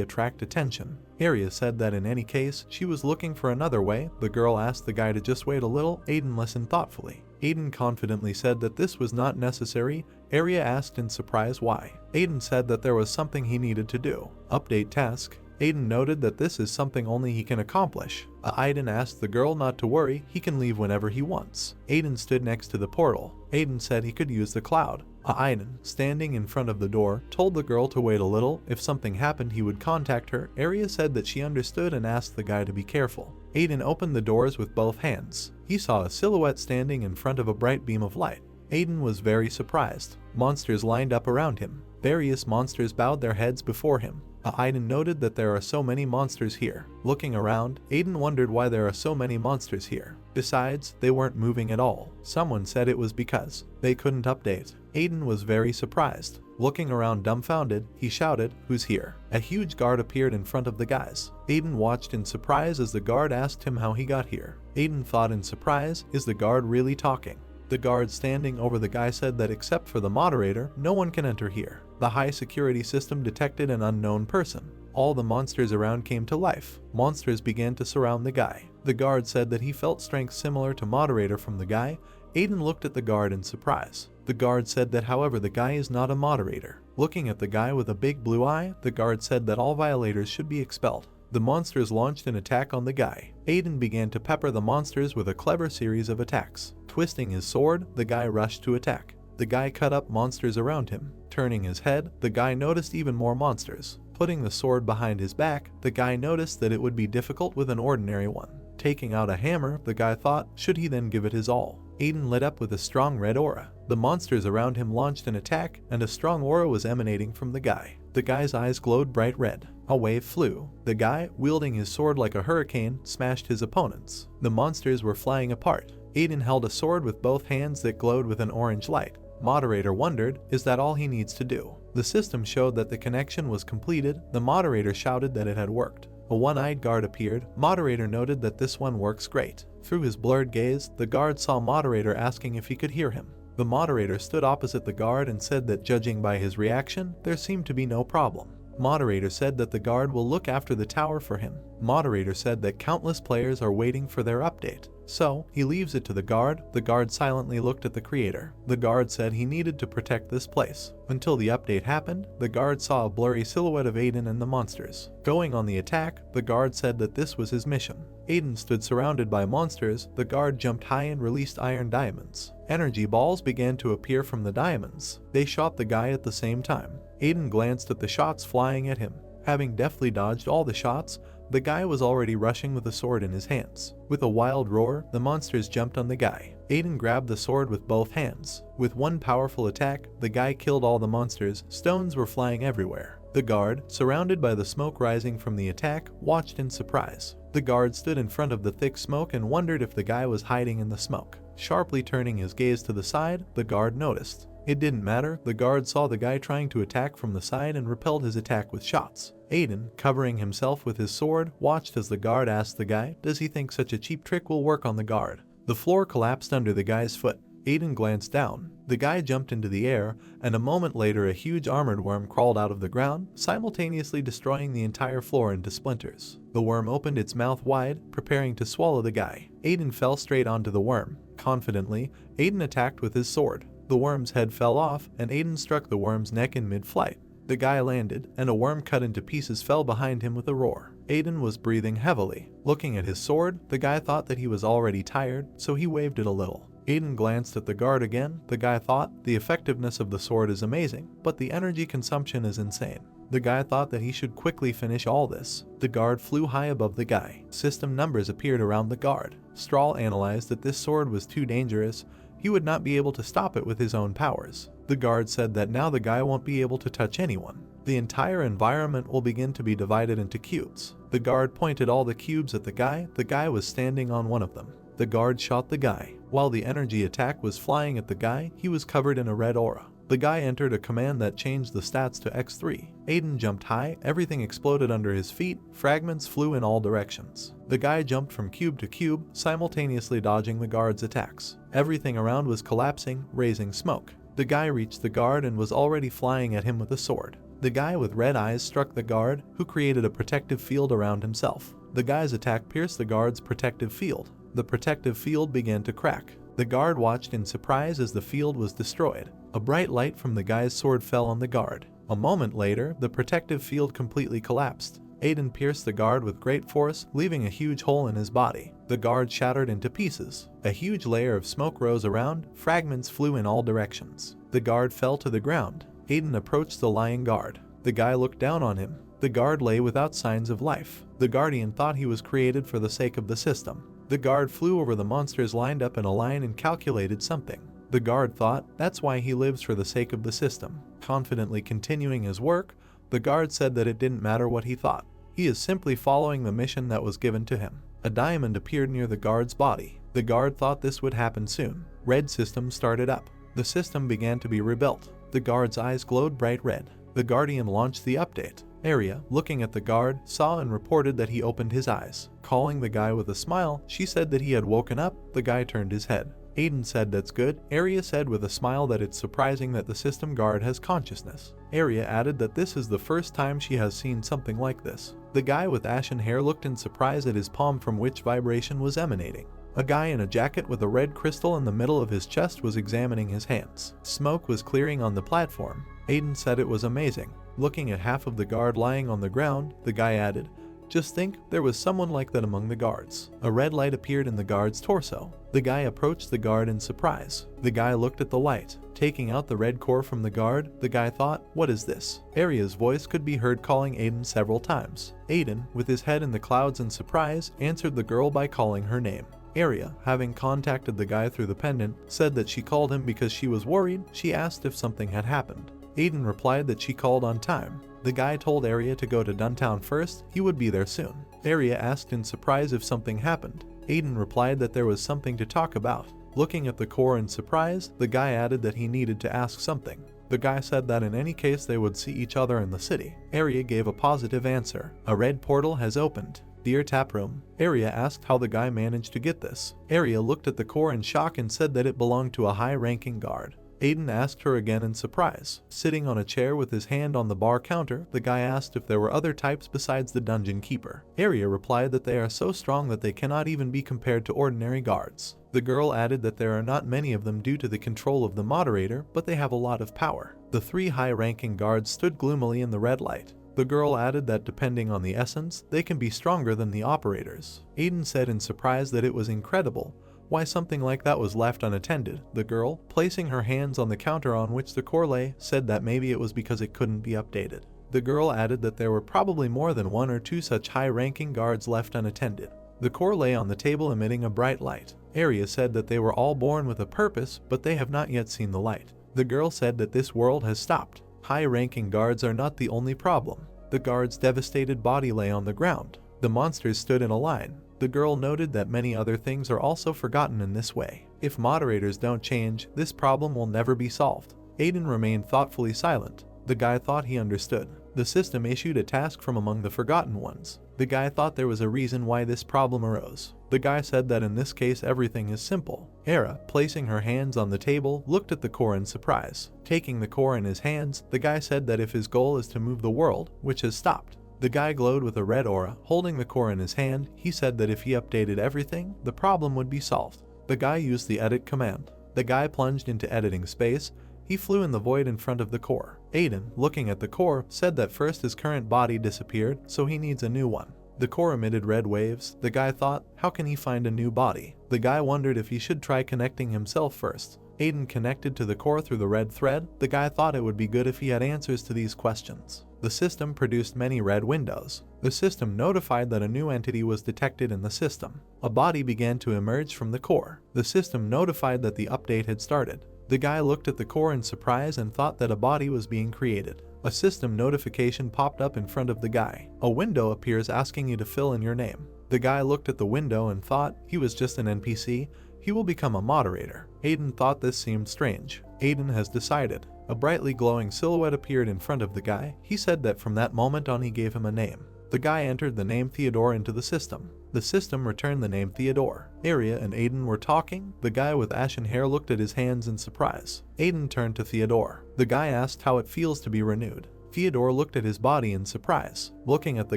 attract attention. Area said that in any case, she was looking for another way. The girl asked the guy to just wait a little. Aiden listened thoughtfully. Aiden confidently said that this was not necessary. Area asked in surprise why. Aiden said that there was something he needed to do. Update task. Aiden noted that this is something only he can accomplish. Aiden asked the girl not to worry, he can leave whenever he wants. Aiden stood next to the portal. Aiden said he could use the cloud. Aiden, standing in front of the door, told the girl to wait a little. If something happened, he would contact her. Area said that she understood and asked the guy to be careful. Aiden opened the doors with both hands. He saw a silhouette standing in front of a bright beam of light. Aiden was very surprised. Monsters lined up around him. Various monsters bowed their heads before him. Aiden noted that there are so many monsters here. Looking around, Aiden wondered why there are so many monsters here. Besides, they weren't moving at all. Someone said it was because they couldn't update. Aiden was very surprised. Looking around dumbfounded, he shouted, "Who's here?" A huge guard appeared in front of the guys. Aiden watched in surprise as the guard asked him how he got here. Aiden thought in surprise, is the guard really talking? The guard standing over the guy said that except for the moderator, no one can enter here. The high security system detected an unknown person. All the monsters around came to life. Monsters began to surround the guy. The guard said that he felt strength similar to moderator from the guy. Aiden looked at the guard in surprise. The guard said that however the guy is not a moderator. Looking at the guy with a big blue eye, the guard said that all violators should be expelled. The monsters launched an attack on the guy. Aiden began to pepper the monsters with a clever series of attacks. Twisting his sword, the guy rushed to attack. The guy cut up monsters around him. Turning his head, the guy noticed even more monsters. Putting the sword behind his back, the guy noticed that it would be difficult with an ordinary one. Taking out a hammer, the guy thought, should he then give it his all? Aiden lit up with a strong red aura. The monsters around him launched an attack, and a strong aura was emanating from the guy. The guy's eyes glowed bright red. A wave flew. The guy, wielding his sword like a hurricane, smashed his opponents. The monsters were flying apart. Aiden held a sword with both hands that glowed with an orange light. Moderator wondered, is that all he needs to do? The system showed that the connection was completed. The moderator shouted that it had worked. A one-eyed guard appeared. Moderator noted that this one works great. Through his blurred gaze, the guard saw Moderator asking if he could hear him. The moderator stood opposite the guard and said that judging by his reaction, there seemed to be no problem. Moderator said that the guard will look after the tower for him. Moderator said that countless players are waiting for their update. So, he leaves it to the guard. The guard silently looked at the creator. The guard said he needed to protect this place. Until the update happened, the guard saw a blurry silhouette of Aiden and the monsters. Going on the attack, the guard said that this was his mission. Aiden stood surrounded by monsters. The guard jumped high and released iron diamonds. Energy balls began to appear from the diamonds. They shot the guy at the same time. Aiden glanced at the shots flying at him. Having deftly dodged all the shots, the guy was already rushing with a sword in his hands. With a wild roar, the monsters jumped on the guy. Aiden grabbed the sword with both hands. With one powerful attack, the guy killed all the monsters. Stones were flying everywhere. The guard, surrounded by the smoke rising from the attack, watched in surprise. The guard stood in front of the thick smoke and wondered if the guy was hiding in the smoke. Sharply turning his gaze to the side, the guard noticed. It didn't matter, the guard saw the guy trying to attack from the side and repelled his attack with shots. Aiden, covering himself with his sword, watched as the guard asked the guy, does he think such a cheap trick will work on the guard? The floor collapsed under the guy's foot. Aiden glanced down. The guy jumped into the air, and a moment later a huge armored worm crawled out of the ground, simultaneously destroying the entire floor into splinters. The worm opened its mouth wide, preparing to swallow the guy. Aiden fell straight onto the worm. Confidently, Aiden attacked with his sword. The worm's head fell off, and Aiden struck the worm's neck in mid-flight. The guy landed, and a worm cut into pieces fell behind him with a roar. Aiden was breathing heavily. Looking at his sword, the guy thought that he was already tired, so he waved it a little. Aiden glanced at the guard again. The guy thought, the effectiveness of the sword is amazing, but the energy consumption is insane. The guy thought that he should quickly finish all this. The guard flew high above the guy. System numbers appeared around the guard. Strahl analyzed that this sword was too dangerous. He would not be able to stop it with his own powers. The guard said that now the guy won't be able to touch anyone. The entire environment will begin to be divided into cubes. The guard pointed all the cubes at the guy was standing on one of them. The guard shot the guy. While the energy attack was flying at the guy, he was covered in a red aura. The guy entered a command that changed the stats to X3. Aiden jumped high, everything exploded under his feet, fragments flew in all directions. The guy jumped from cube to cube, simultaneously dodging the guard's attacks. Everything around was collapsing, raising smoke. The guy reached the guard and was already flying at him with a sword. The guy with red eyes struck the guard, who created a protective field around himself. The guy's attack pierced the guard's protective field. The protective field began to crack. The guard watched in surprise as the field was destroyed. A bright light from the guy's sword fell on the guard. A moment later, the protective field completely collapsed. Aiden pierced the guard with great force, leaving a huge hole in his body. The guard shattered into pieces. A huge layer of smoke rose around, fragments flew in all directions. The guard fell to the ground. Aiden approached the lying guard. The guy looked down on him. The guard lay without signs of life. The guardian thought he was created for the sake of the system. The guard flew over the monsters lined up in a line and calculated something. The guard thought, that's why he lives for the sake of the system. Confidently continuing his work, the guard said that it didn't matter what he thought. He is simply following the mission that was given to him. A diamond appeared near the guard's body. The guard thought this would happen soon. Red system started up. The system began to be rebuilt. The guard's eyes glowed bright red. The guardian launched the update. Arya, looking at the guard, saw and reported that he opened his eyes. Calling the guy with a smile, she said that he had woken up. The guy turned his head. Aiden said that's good. Arya said with a smile that it's surprising that the system guard has consciousness. Arya added that this is the first time she has seen something like this. The guy with ashen hair looked in surprise at his palm from which vibration was emanating. A guy in a jacket with a red crystal in the middle of his chest was examining his hands. Smoke was clearing on the platform. Aiden said it was amazing. Looking at half of the guard lying on the ground, the guy added, just think, there was someone like that among the guards. A red light appeared in the guard's torso. The guy approached the guard in surprise. The guy looked at the light. Taking out the red core from the guard, the guy thought, what is this? Arya's voice could be heard calling Aiden several times. Aiden, with his head in the clouds in surprise, answered the girl by calling her name. Arya, having contacted the guy through the pendant, said that she called him because she was worried. She asked if something had happened. Aiden replied that she called on time. The guy told Arya to go to Duntown first, he would be there soon. Arya asked in surprise if something happened. Aiden replied that there was something to talk about. Looking at the core in surprise, the guy added that he needed to ask something. The guy said that in any case they would see each other in the city. Arya gave a positive answer. A red portal has opened. Dear Taproom. Arya asked how the guy managed to get this. Arya looked at the core in shock and said that it belonged to a high-ranking guard. Aiden asked her again in surprise. Sitting on a chair with his hand on the bar counter, the guy asked if there were other types besides the dungeon keeper. Arya replied that they are so strong that they cannot even be compared to ordinary guards. The girl added that there are not many of them due to the control of the moderator, but they have a lot of power. The three high-ranking guards stood gloomily in the red light. The girl added that depending on the essence, they can be stronger than the operators. Aiden said in surprise that it was incredible. Why something like that was left unattended. The girl, placing her hands on the counter on which the core lay, said that maybe it was because it couldn't be updated. The girl added that there were probably more than 1 or 2 such high-ranking guards left unattended. The core lay on the table emitting a bright light. Arya said that they were all born with a purpose, but they have not yet seen the light. The girl said that this world has stopped. High-ranking guards are not the only problem. The guard's devastated body lay on the ground. The monsters stood in a line. The girl noted that many other things are also forgotten in this way. If moderators don't change, this problem will never be solved. Aiden remained thoughtfully silent. The guy thought he understood. The system issued a task from among the forgotten ones. The guy thought there was a reason why this problem arose. The guy said that in this case everything is simple. Era, placing her hands on the table, looked at the core in surprise. Taking the core in his hands, the guy said that if his goal is to move the world, which has stopped. The guy glowed with a red aura. Holding the core in his hand, he said that if he updated everything, the problem would be solved. The guy used the edit command. The guy plunged into editing space. He flew in the void in front of the core. Aiden, looking at the core, said that first his current body disappeared, so he needs a new one. The core emitted red waves. The guy thought, how can he find a new body? The guy wondered if he should try connecting himself first. Aiden connected to the core through the red thread. The guy thought it would be good if he had answers to these questions. The system produced many red windows. The system notified that a new entity was detected in the system. A body began to emerge from the core. The system notified that the update had started. The guy looked at the core in surprise and thought that a body was being created. A system notification popped up in front of the guy. A window appears asking you to fill in your name. The guy looked at the window and thought he was just an NPC. He will become a moderator. Aiden thought this seemed strange. Aiden has decided. A brightly glowing silhouette appeared in front of the guy. He said that from that moment on he gave him a name. The guy entered the name Theodore into the system. The system returned the name Theodore. Arya and Aiden were talking. The guy with ashen hair looked at his hands in surprise. Aiden turned to Theodore. The guy asked how it feels to be renewed. Theodore looked at his body in surprise. Looking at the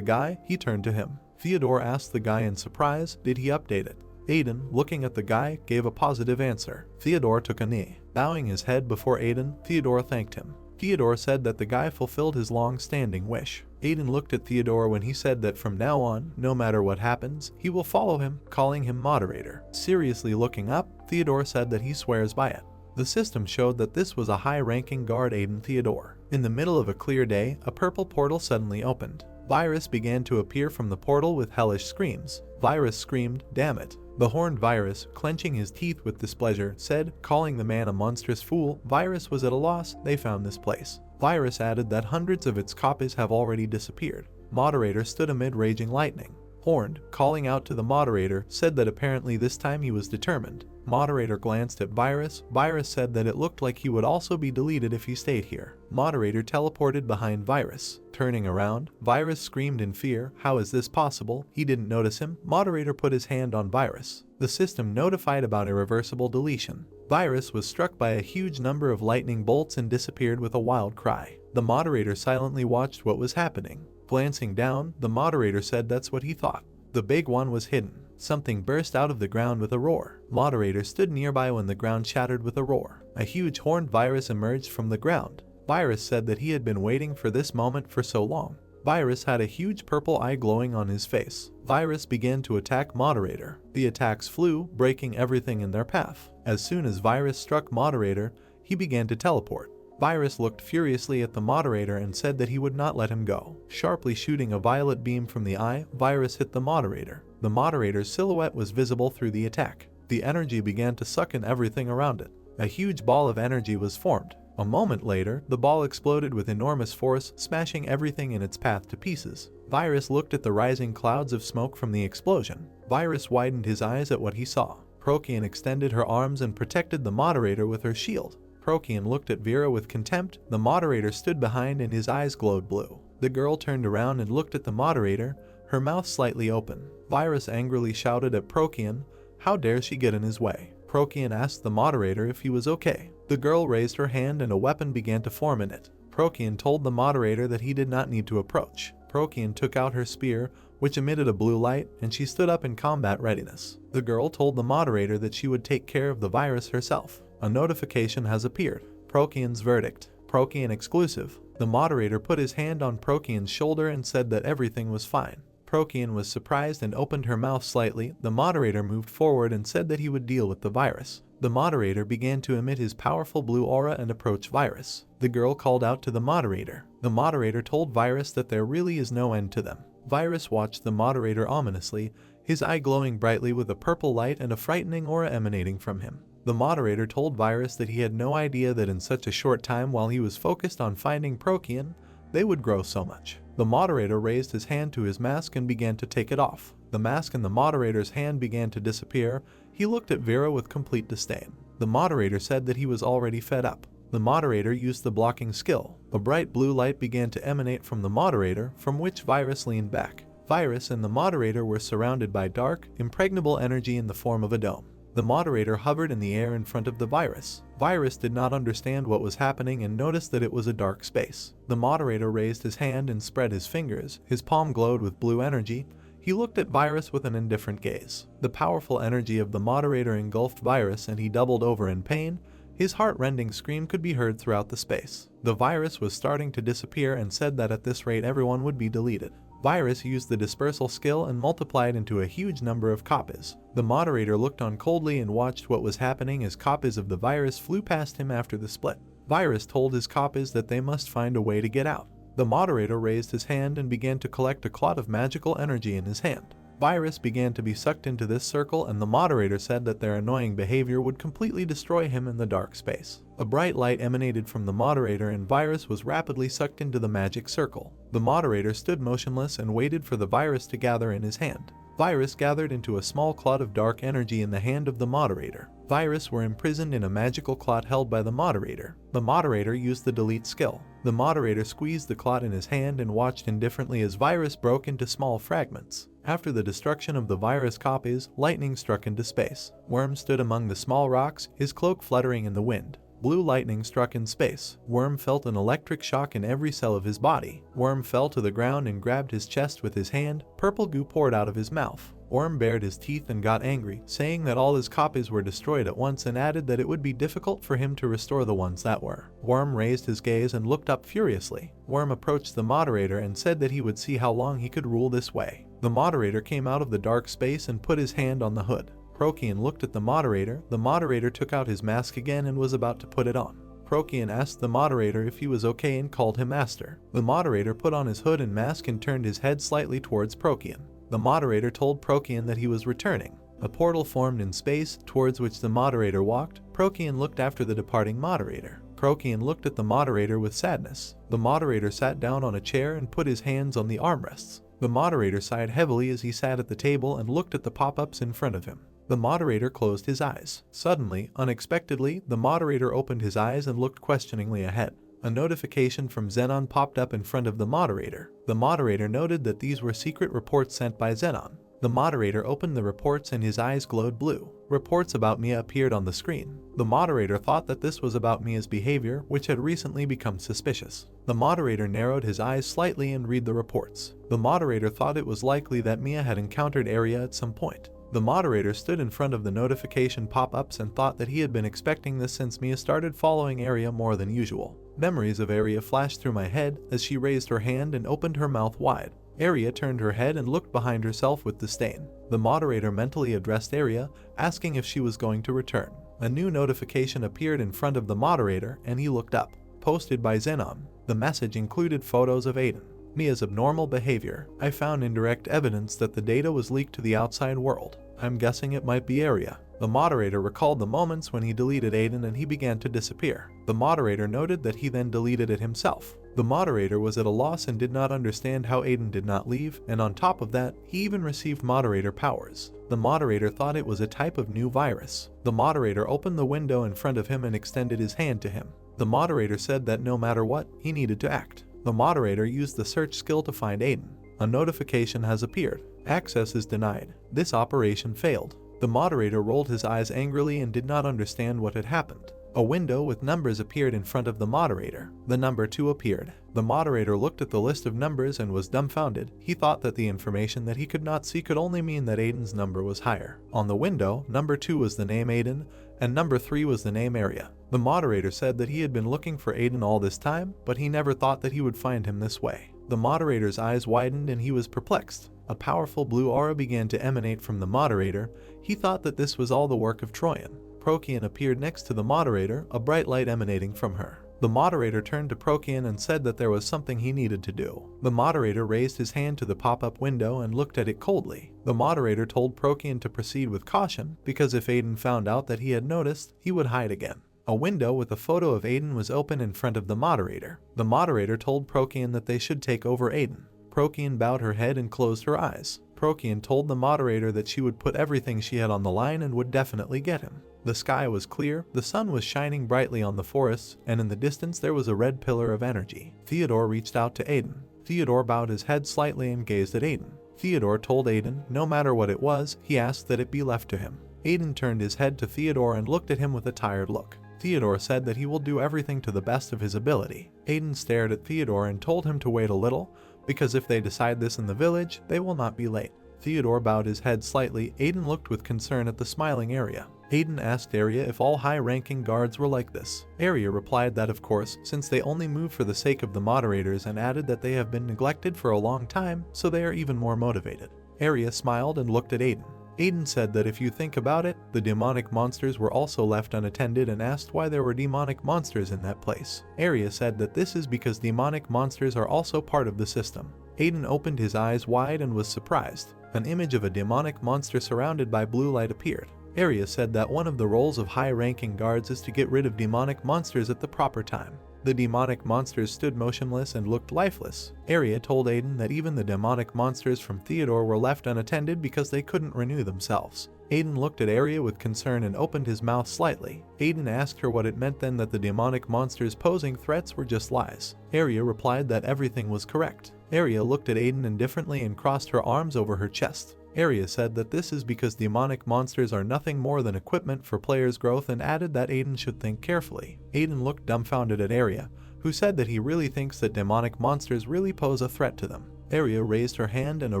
guy, he turned to him. Theodore asked the guy in surprise, did he update it? Aiden, looking at the guy, gave a positive answer. Theodore took a knee. Bowing his head before Aiden, Theodore thanked him. Theodore said that the guy fulfilled his long-standing wish. Aiden looked at Theodore when he said that from now on, no matter what happens, he will follow him, calling him moderator. Seriously looking up, Theodore said that he swears by it. The system showed that this was a high-ranking guard Aiden Theodore. In the middle of a clear day, a purple portal suddenly opened. Virus began to appear from the portal with hellish screams. Virus screamed, damn it. The horned Virus, clenching his teeth with displeasure, said, calling the man a monstrous fool. Virus was at a loss. They found this place. Virus added that hundreds of its copies have already disappeared. Moderator stood amid raging lightning. Horned, calling out to the moderator, said that apparently this time he was determined. Moderator glanced at Virus. Virus said that it looked like he would also be deleted if he stayed here. Moderator teleported behind Virus. Turning around, Virus screamed in fear. How is this possible? He didn't notice him. Moderator put his hand on Virus. The system notified about irreversible deletion. Virus was struck by a huge number of lightning bolts and disappeared with a wild cry. The moderator silently watched what was happening. Glancing down, the moderator said that's what he thought. The big one was hidden. Something burst out of the ground with a roar. Moderator stood nearby when the ground shattered with a roar. A huge horned Virus emerged from the ground. Virus said that he had been waiting for this moment for so long. Virus had a huge purple eye glowing on his face. Virus began to attack Moderator. The attacks flew, breaking everything in their path. As soon as Virus struck Moderator, he began to teleport. Virus looked furiously at the Moderator and said that he would not let him go. Sharply shooting a violet beam from the eye, Virus hit the Moderator. The Moderator's silhouette was visible through the attack. The energy began to suck in everything around it. A huge ball of energy was formed. A moment later, the ball exploded with enormous force, smashing everything in its path to pieces. Virus looked at the rising clouds of smoke from the explosion. Virus widened his eyes at what he saw. Procyon extended her arms and protected the Moderator with her shield. Procyon looked at Vera with contempt. The Moderator stood behind and his eyes glowed blue. The girl turned around and looked at the Moderator, her mouth slightly open. Virus angrily shouted at Procyon, how dare she get in his way? Procyon asked the Moderator if he was okay. The girl raised her hand and a weapon began to form in it. Procyon told the Moderator that he did not need to approach. Procyon took out her spear, which emitted a blue light, and she stood up in combat readiness. The girl told the Moderator that she would take care of the Virus herself. A notification has appeared. Procyon's verdict. Procyon exclusive. The Moderator put his hand on Procyon's shoulder and said that everything was fine. Procyon was surprised and opened her mouth slightly. The Moderator moved forward and said that he would deal with the Virus. The moderator began to emit his powerful blue aura and approach Virus. The girl called out to the moderator. The moderator told Virus that there really is no end to them. Virus watched the moderator ominously, his eye glowing brightly with a purple light and a frightening aura emanating from him. The moderator told Virus that he had no idea that in such a short time while he was focused on finding Prokian, they would grow so much. The moderator raised his hand to his mask and began to take it off. The mask in the moderator's hand began to disappear. He looked at Vera with complete disdain. The moderator said that he was already fed up. The moderator used the blocking skill. A bright blue light began to emanate from the moderator, from which Virus leaned back. Virus and the moderator were surrounded by dark, impregnable energy in the form of a dome. The moderator hovered in the air in front of the Virus. Virus did not understand what was happening and noticed that it was a dark space. The moderator raised his hand and spread his fingers. His palm glowed with blue energy. He looked at Virus with an indifferent gaze. The powerful energy of the moderator engulfed Virus and he doubled over in pain. His heart-rending scream could be heard throughout the space. The Virus was starting to disappear and said that at this rate everyone would be deleted. Virus used the dispersal skill and multiplied into a huge number of copies. The moderator looked on coldly and watched what was happening as copies of the Virus flew past him after the split. Virus told his copies that they must find a way to get out. The moderator raised his hand and began to collect a clot of magical energy in his hand. Virus began to be sucked into this circle and the moderator said that their annoying behavior would completely destroy him in the dark space. A bright light emanated from the moderator and Virus was rapidly sucked into the magic circle. The moderator stood motionless and waited for the Virus to gather in his hand. Virus gathered into a small clot of dark energy in the hand of the moderator. Virus were imprisoned in a magical clot held by the moderator. The moderator used the delete skill. The moderator squeezed the clot in his hand and watched indifferently as Virus broke into small fragments. After the destruction of the Virus copies, lightning struck into space. Worm stood among the small rocks, his cloak fluttering in the wind. Blue lightning struck in space. Worm felt an electric shock in every cell of his body. Worm fell to the ground and grabbed his chest with his hand. Purple goo poured out of his mouth. Worm bared his teeth and got angry, saying that all his copies were destroyed at once and added that it would be difficult for him to restore the ones that were. Worm raised his gaze and looked up furiously. Worm approached the moderator and said that he would see how long he could rule this way. The moderator came out of the dark space and put his hand on the hood. Prokian looked at the moderator. The moderator took out his mask again and was about to put it on. Prokian asked the moderator if he was okay and called him Aster. The moderator put on his hood and mask and turned his head slightly towards Prokian. The moderator told Prokian that he was returning. A portal formed in space, towards which the moderator walked. Prokian looked after the departing moderator. Prokian looked at the moderator with sadness. The moderator sat down on a chair and put his hands on the armrests. The moderator sighed heavily as he sat at the table and looked at the pop-ups in front of him. The moderator closed his eyes. Suddenly, unexpectedly, the moderator opened his eyes and looked questioningly ahead. A notification from Xenon popped up in front of the moderator. The moderator noted that these were secret reports sent by Xenon. The moderator opened the reports and his eyes glowed blue. Reports about Mia appeared on the screen. The moderator thought that this was about Mia's behavior, which had recently become suspicious. The moderator narrowed his eyes slightly and read the reports. The moderator thought it was likely that Mia had encountered Arya at some point. The moderator stood in front of the notification pop-ups and thought that he had been expecting this since Mia started following Arya more than usual. Memories of Arya flashed through my head as she raised her hand and opened her mouth wide. Arya turned her head and looked behind herself with disdain. The moderator mentally addressed Arya, asking if she was going to return. A new notification appeared in front of the moderator and he looked up. Posted by Xenon. The message included photos of Aiden. Mia's abnormal behavior. I found indirect evidence that the data was leaked to the outside world. I'm guessing it might be Arya. The moderator recalled the moments when he deleted Aiden and he began to disappear. The moderator noted that he then deleted it himself. The moderator was at a loss and did not understand how Aiden did not leave, and on top of that, he even received moderator powers. The moderator thought it was a type of new virus. The moderator opened the window in front of him and extended his hand to him. The moderator said that no matter what, he needed to act. The moderator used the search skill to find Aiden. A notification has appeared. Access is denied. This operation failed. The moderator rolled his eyes angrily and did not understand what had happened. A window with numbers appeared in front of the moderator. The number 2 appeared. The moderator looked at the list of numbers and was dumbfounded. He thought that the information that he could not see could only mean that Aiden's number was higher. On the window, number 2 was the name Aiden, and number 3 was the name Arya. The moderator said that he had been looking for Aiden all this time, but he never thought that he would find him this way. The moderator's eyes widened and he was perplexed. A powerful blue aura began to emanate from the moderator. He thought that this was all the work of Troyan. Procyon appeared next to the moderator, a bright light emanating from her. The moderator turned to Procyon and said that there was something he needed to do. The moderator raised his hand to the pop-up window and looked at it coldly. The moderator told Procyon to proceed with caution, because if Aiden found out that he had noticed, he would hide again. A window with a photo of Aiden was open in front of the moderator. The moderator told Procyon that they should take over Aiden. Procyon bowed her head and closed her eyes. Procyon told the moderator that she would put everything she had on the line and would definitely get him. The sky was clear, the sun was shining brightly on the forests, and in the distance there was a red pillar of energy. Theodore reached out to Aiden. Theodore bowed his head slightly and gazed at Aiden. Theodore told Aiden, no matter what it was, he asked that it be left to him. Aiden turned his head to Theodore and looked at him with a tired look. Theodore said that he will do everything to the best of his ability. Aiden stared at Theodore and told him to wait a little, because if they decide this in the village, they will not be late. Theodore bowed his head slightly. Aiden looked with concern at the smiling Arya. Aiden asked Arya if all high-ranking guards were like this. Arya replied that of course, since they only move for the sake of the moderators, and added that they have been neglected for a long time, so they are even more motivated. Arya smiled and looked at Aiden. Aiden said that if you think about it, the demonic monsters were also left unattended and asked why there were demonic monsters in that place. Arya said that this is because demonic monsters are also part of the system. Aiden opened his eyes wide and was surprised. An image of a demonic monster surrounded by blue light appeared. Arya said that one of the roles of high-ranking guards is to get rid of demonic monsters at the proper time. The demonic monsters stood motionless and looked lifeless. Arya told Aiden that even the demonic monsters from Theodore were left unattended because they couldn't renew themselves. Aiden looked at Arya with concern and opened his mouth slightly. Aiden asked her what it meant then that the demonic monsters posing threats were just lies. Arya replied that everything was correct. Arya looked at Aiden indifferently and crossed her arms over her chest. Arya said that this is because demonic monsters are nothing more than equipment for players' growth and added that Aiden should think carefully. Aiden looked dumbfounded at Arya, who said that he really thinks that demonic monsters really pose a threat to them. Arya raised her hand and a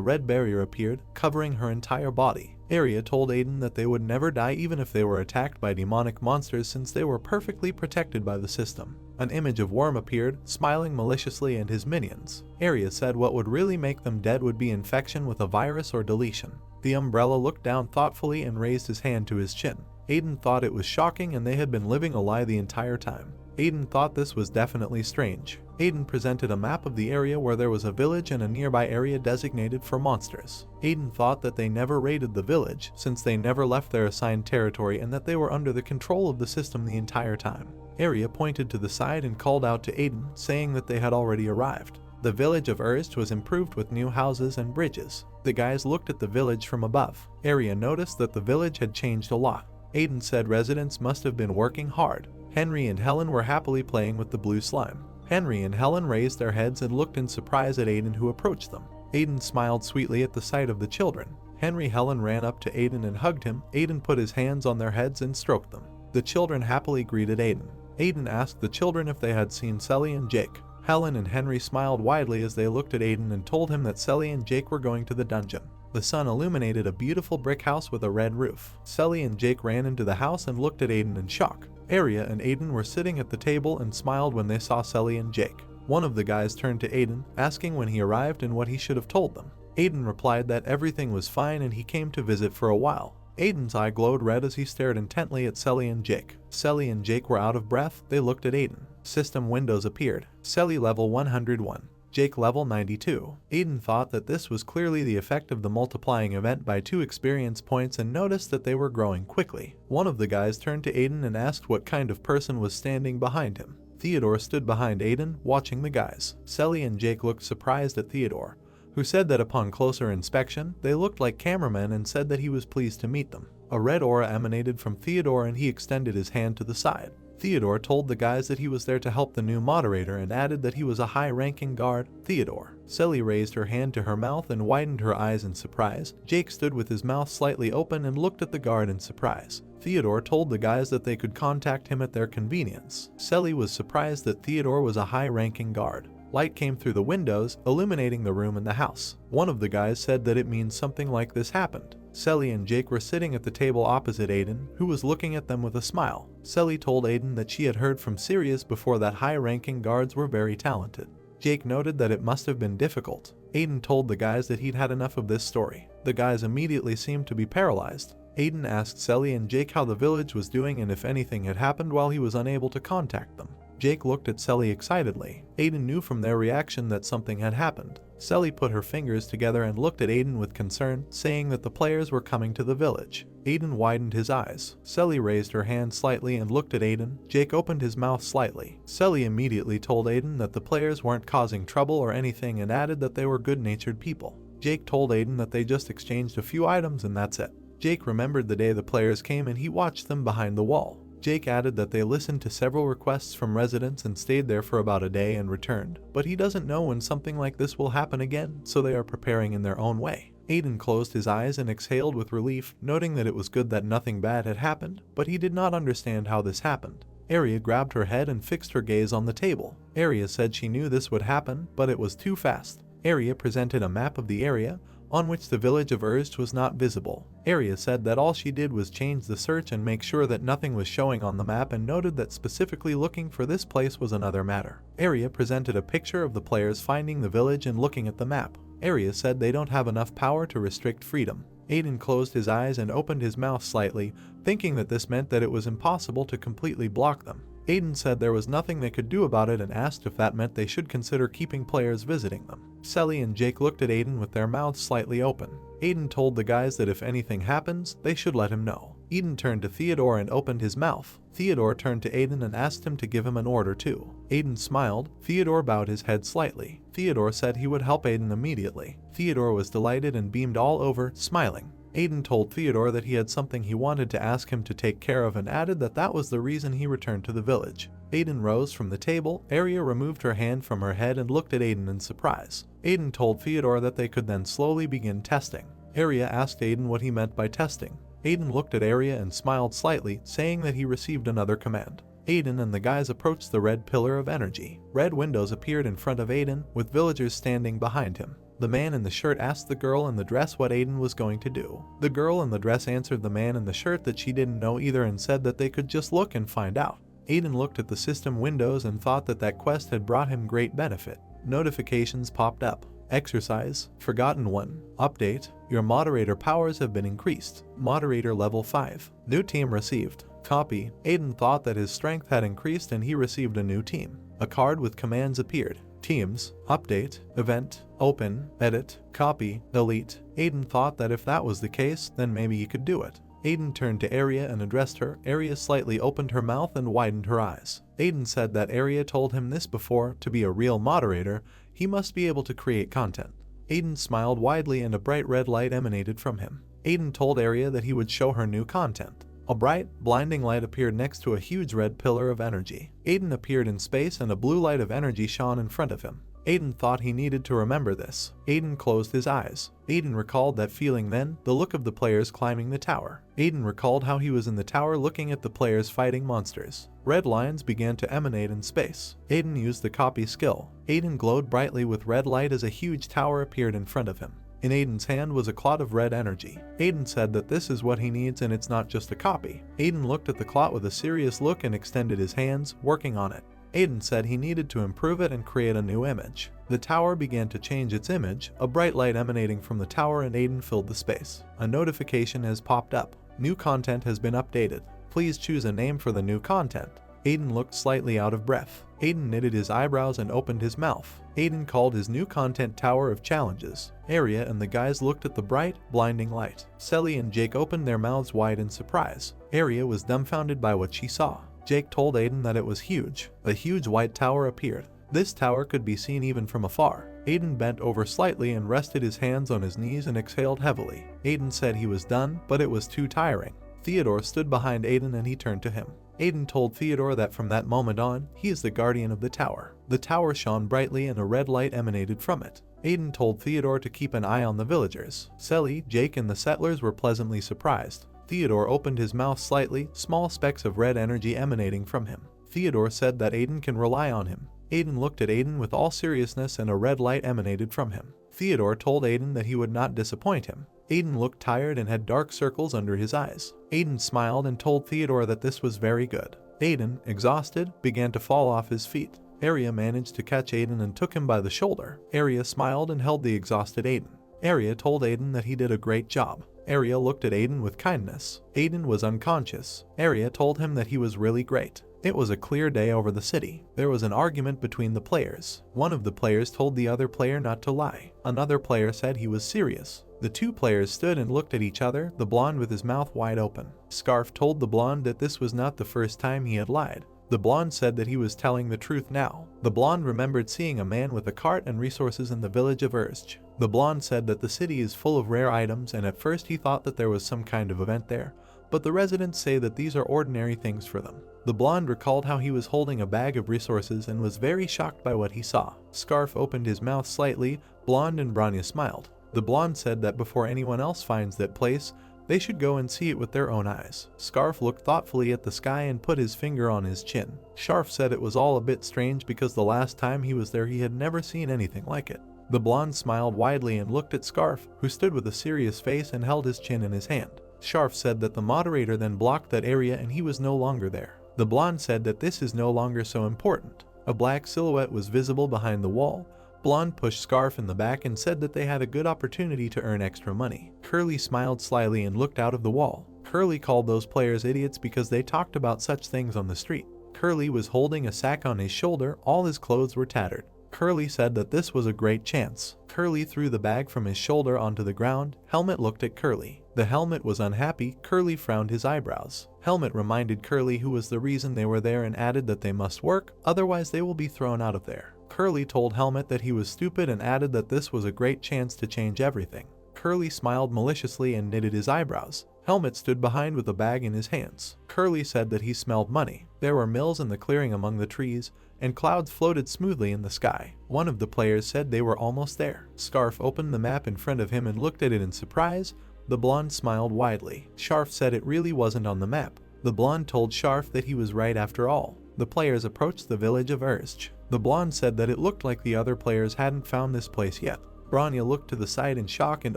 red barrier appeared, covering her entire body. Arya told Aiden that they would never die even if they were attacked by demonic monsters since they were perfectly protected by the system. An image of Worm appeared, smiling maliciously, and his minions. Arya said what would really make them dead would be infection with a virus or deletion. The umbrella looked down thoughtfully and raised his hand to his chin. Aiden thought it was shocking and they had been living a lie the entire time. Aiden thought this was definitely strange. Aiden presented a map of the area where there was a village and a nearby area designated for monsters. Aiden thought that they never raided the village, since they never left their assigned territory and that they were under the control of the system the entire time. Arya pointed to the side and called out to Aiden, saying that they had already arrived. The village of Erst was improved with new houses and bridges. The guys looked at the village from above. Arya noticed that the village had changed a lot. Aiden said residents must have been working hard. Henry and Helen were happily playing with the blue slime. Henry and Helen raised their heads and looked in surprise at Aiden, who approached them. Aiden smiled sweetly at the sight of the children. Helen ran up to Aiden and hugged him. Aiden put his hands on their heads and stroked them. The children happily greeted Aiden. Aiden asked the children if they had seen Sally and Jake. Helen and Henry smiled widely as they looked at Aiden and told him that Sally and Jake were going to the dungeon. The sun illuminated a beautiful brick house with a red roof. Sally and Jake ran into the house and looked at Aiden in shock. Arya and Aiden were sitting at the table and smiled when they saw Sally and Jake. One of the guys turned to Aiden, asking when he arrived and what he should have told them. Aiden replied that everything was fine and he came to visit for a while. Aiden's eye glowed red as he stared intently at Sally and Jake. Sally and Jake were out of breath. They looked at Aiden. System windows appeared. Sally level 101. Jake level 92. Aiden thought that this was clearly the effect of the multiplying event by 2 experience points and noticed that they were growing quickly. One of the guys turned to Aiden and asked what kind of person was standing behind him. Theodore stood behind Aiden, watching the guys. Sally and Jake looked surprised at Theodore, who said that upon closer inspection, they looked like cameramen and said that he was pleased to meet them. A red aura emanated from Theodore and he extended his hand to the side. Theodore told the guys that he was there to help the new moderator and added that he was a high-ranking guard. Theodore. Sally raised her hand to her mouth and widened her eyes in surprise. Jake stood with his mouth slightly open and looked at the guard in surprise. Theodore told the guys that they could contact him at their convenience. Sally was surprised that Theodore was a high-ranking guard. Light came through the windows, illuminating the room and the house. One of the guys said that it means something like this happened. Sally and Jake were sitting at the table opposite Aiden, who was looking at them with a smile. Sally told Aiden that she had heard from Sirius before that high-ranking guards were very talented. Jake noted that it must have been difficult. Aiden told the guys that he'd had enough of this story. The guys immediately seemed to be paralyzed. Aiden asked Selly and Jake how the village was doing and if anything had happened while he was unable to contact them. Jake looked at Selly excitedly. Aiden knew from their reaction that something had happened. Selly put her fingers together and looked at Aiden with concern, saying that the players were coming to the village. Aiden widened his eyes. Selly raised her hand slightly and looked at Aiden. Jake opened his mouth slightly. Selly immediately told Aiden that the players weren't causing trouble or anything and added that they were good-natured people. Jake told Aiden that they just exchanged a few items and that's it. Jake remembered the day the players came and he watched them behind the wall. Jake added that they listened to several requests from residents and stayed there for about a day and returned, but he doesn't know when something like this will happen again, so they are preparing in their own way. Aiden closed his eyes and exhaled with relief, noting that it was good that nothing bad had happened, but he did not understand how this happened. Arya grabbed her head and fixed her gaze on the table. Arya said she knew this would happen, but it was too fast. Arya presented a map of the area, on which the village of Urst was not visible. Arya said that all she did was change the search and make sure that nothing was showing on the map and noted that specifically looking for this place was another matter. Arya presented a picture of the players finding the village and looking at the map. Arya said they don't have enough power to restrict freedom. Aiden closed his eyes and opened his mouth slightly, thinking that this meant that it was impossible to completely block them. Aiden said there was nothing they could do about it and asked if that meant they should consider keeping players visiting them. Selly and Jake looked at Aiden with their mouths slightly open. Aiden told the guys that if anything happens, they should let him know. Aiden turned to Theodore and opened his mouth. Theodore turned to Aiden and asked him to give him an order too. Aiden smiled. Theodore bowed his head slightly. Theodore said he would help Aiden immediately. Theodore was delighted and beamed all over, smiling. Aiden told Theodore that he had something he wanted to ask him to take care of and added that that was the reason he returned to the village. Aiden rose from the table. Arya removed her hand from her head and looked at Aiden in surprise. Aiden told Theodore that they could then slowly begin testing. Arya asked Aiden what he meant by testing. Aiden looked at Arya and smiled slightly, saying that he received another command. Aiden and the guys approached the red pillar of energy. Red windows appeared in front of Aiden, with villagers standing behind him. The man in the shirt asked the girl in the dress what Aiden was going to do. The girl in the dress answered the man in the shirt that she didn't know either and said that they could just look and find out. Aiden looked at the system windows and thought that that quest had brought him great benefit. Notifications popped up. Exercise, Forgotten One, Update, your moderator powers have been increased. Moderator level 5. New team received. Copy. Aiden thought that his strength had increased and he received a new team. A card with commands appeared. Teams, Update, Event, Open, Edit, Copy, Delete. Aiden thought that if that was the case, then maybe he could do it. Aiden turned to Arya and addressed her. Arya slightly opened her mouth and widened her eyes. Aiden said that Arya told him this before. To be a real moderator, he must be able to create content. Aiden smiled widely and a bright red light emanated from him. Aiden told Arya that he would show her new content. A bright, blinding light appeared next to a huge red pillar of energy. Aiden appeared in space and a blue light of energy shone in front of him. Aiden thought he needed to remember this. Aiden closed his eyes. Aiden recalled that feeling then, the look of the players climbing the tower. Aiden recalled how he was in the tower looking at the players fighting monsters. Red lines began to emanate in space. Aiden used the copy skill. Aiden glowed brightly with red light as a huge tower appeared in front of him. In Aiden's hand was a clot of red energy. Aiden said that this is what he needs and it's not just a copy. Aiden looked at the clot with a serious look and extended his hands, working on it. Aiden said he needed to improve it and create a new image. The tower began to change its image, a bright light emanating from the tower and Aiden filled the space. A notification has popped up. New content has been updated. Please choose a name for the new content. Aiden looked slightly out of breath. Aiden knitted his eyebrows and opened his mouth. Aiden called his new content Tower of Challenges. Arya and the guys looked at the bright, blinding light. Selly and Jake opened their mouths wide in surprise. Arya was dumbfounded by what she saw. Jake told Aiden that it was huge. A huge white tower appeared. This tower could be seen even from afar. Aiden bent over slightly and rested his hands on his knees and exhaled heavily. Aiden said he was done, but it was too tiring. Theodore stood behind Aiden and he turned to him. Aiden told Theodore that from that moment on, he is the guardian of the tower. The tower shone brightly and a red light emanated from it. Aiden told Theodore to keep an eye on the villagers. Selly, Jake, and the settlers were pleasantly surprised. Theodore opened his mouth slightly, small specks of red energy emanating from him. Theodore said that Aiden can rely on him. Aiden looked at Aiden with all seriousness and a red light emanated from him. Theodore told Aiden that he would not disappoint him. Aiden looked tired and had dark circles under his eyes. Aiden smiled and told Theodore that this was very good. Aiden, exhausted, began to fall off his feet. Arya managed to catch Aiden and took him by the shoulder. Arya smiled and held the exhausted Aiden. Arya told Aiden that he did a great job. Arya looked at Aiden with kindness. Aiden was unconscious. Arya told him that he was really great. It was a clear day over the city. There was an argument between the players. One of the players told the other player not to lie. Another player said he was serious. The two players stood and looked at each other, the blonde with his mouth wide open. Scarf told the blonde that this was not the first time he had lied. The blonde said that he was telling the truth now. The blonde remembered seeing a man with a cart and resources in the village of Urzj. The blonde said that the city is full of rare items, and at first he thought that there was some kind of event there, but the residents say that these are ordinary things for them. The blonde recalled how he was holding a bag of resources and was very shocked by what he saw. Scarf opened his mouth slightly. Blonde and Branya smiled. The blonde said that before anyone else finds that place, they should go and see it with their own eyes. Scarf looked thoughtfully at the sky and put his finger on his chin. Scarf said it was all a bit strange because the last time he was there he had never seen anything like it. The blonde smiled widely and looked at Scarf, who stood with a serious face and held his chin in his hand. Scarf said that the moderator then blocked that area and he was no longer there. The blonde said that this is no longer so important. A black silhouette was visible behind the wall. Blonde pushed Scarf in the back and said that they had a good opportunity to earn extra money. Curly smiled slyly and looked out of the wall. Curly called those players idiots because they talked about such things on the street. Curly was holding a sack on his shoulder. All his clothes were tattered. Curly said that this was a great chance. Curly threw the bag from his shoulder onto the ground. Helmet looked at Curly. The helmet was unhappy. Curly frowned his eyebrows. Helmet reminded Curly who was the reason they were there and added that they must work, otherwise they will be thrown out of there. Curly told Helmet that he was stupid and added that this was a great chance to change everything. Curly smiled maliciously and knitted his eyebrows. Helmet stood behind with a bag in his hands. Curly said that he smelled money. There were mills in the clearing among the trees, and clouds floated smoothly in the sky. One of the players said they were almost there. Scarf opened the map in front of him and looked at it in surprise. The blonde smiled widely. Scarf said it really wasn't on the map. The blonde told Scarf that he was right after all. The players approached the village of Urzj. The blonde said that it looked like the other players hadn't found this place yet. Branya looked to the side in shock and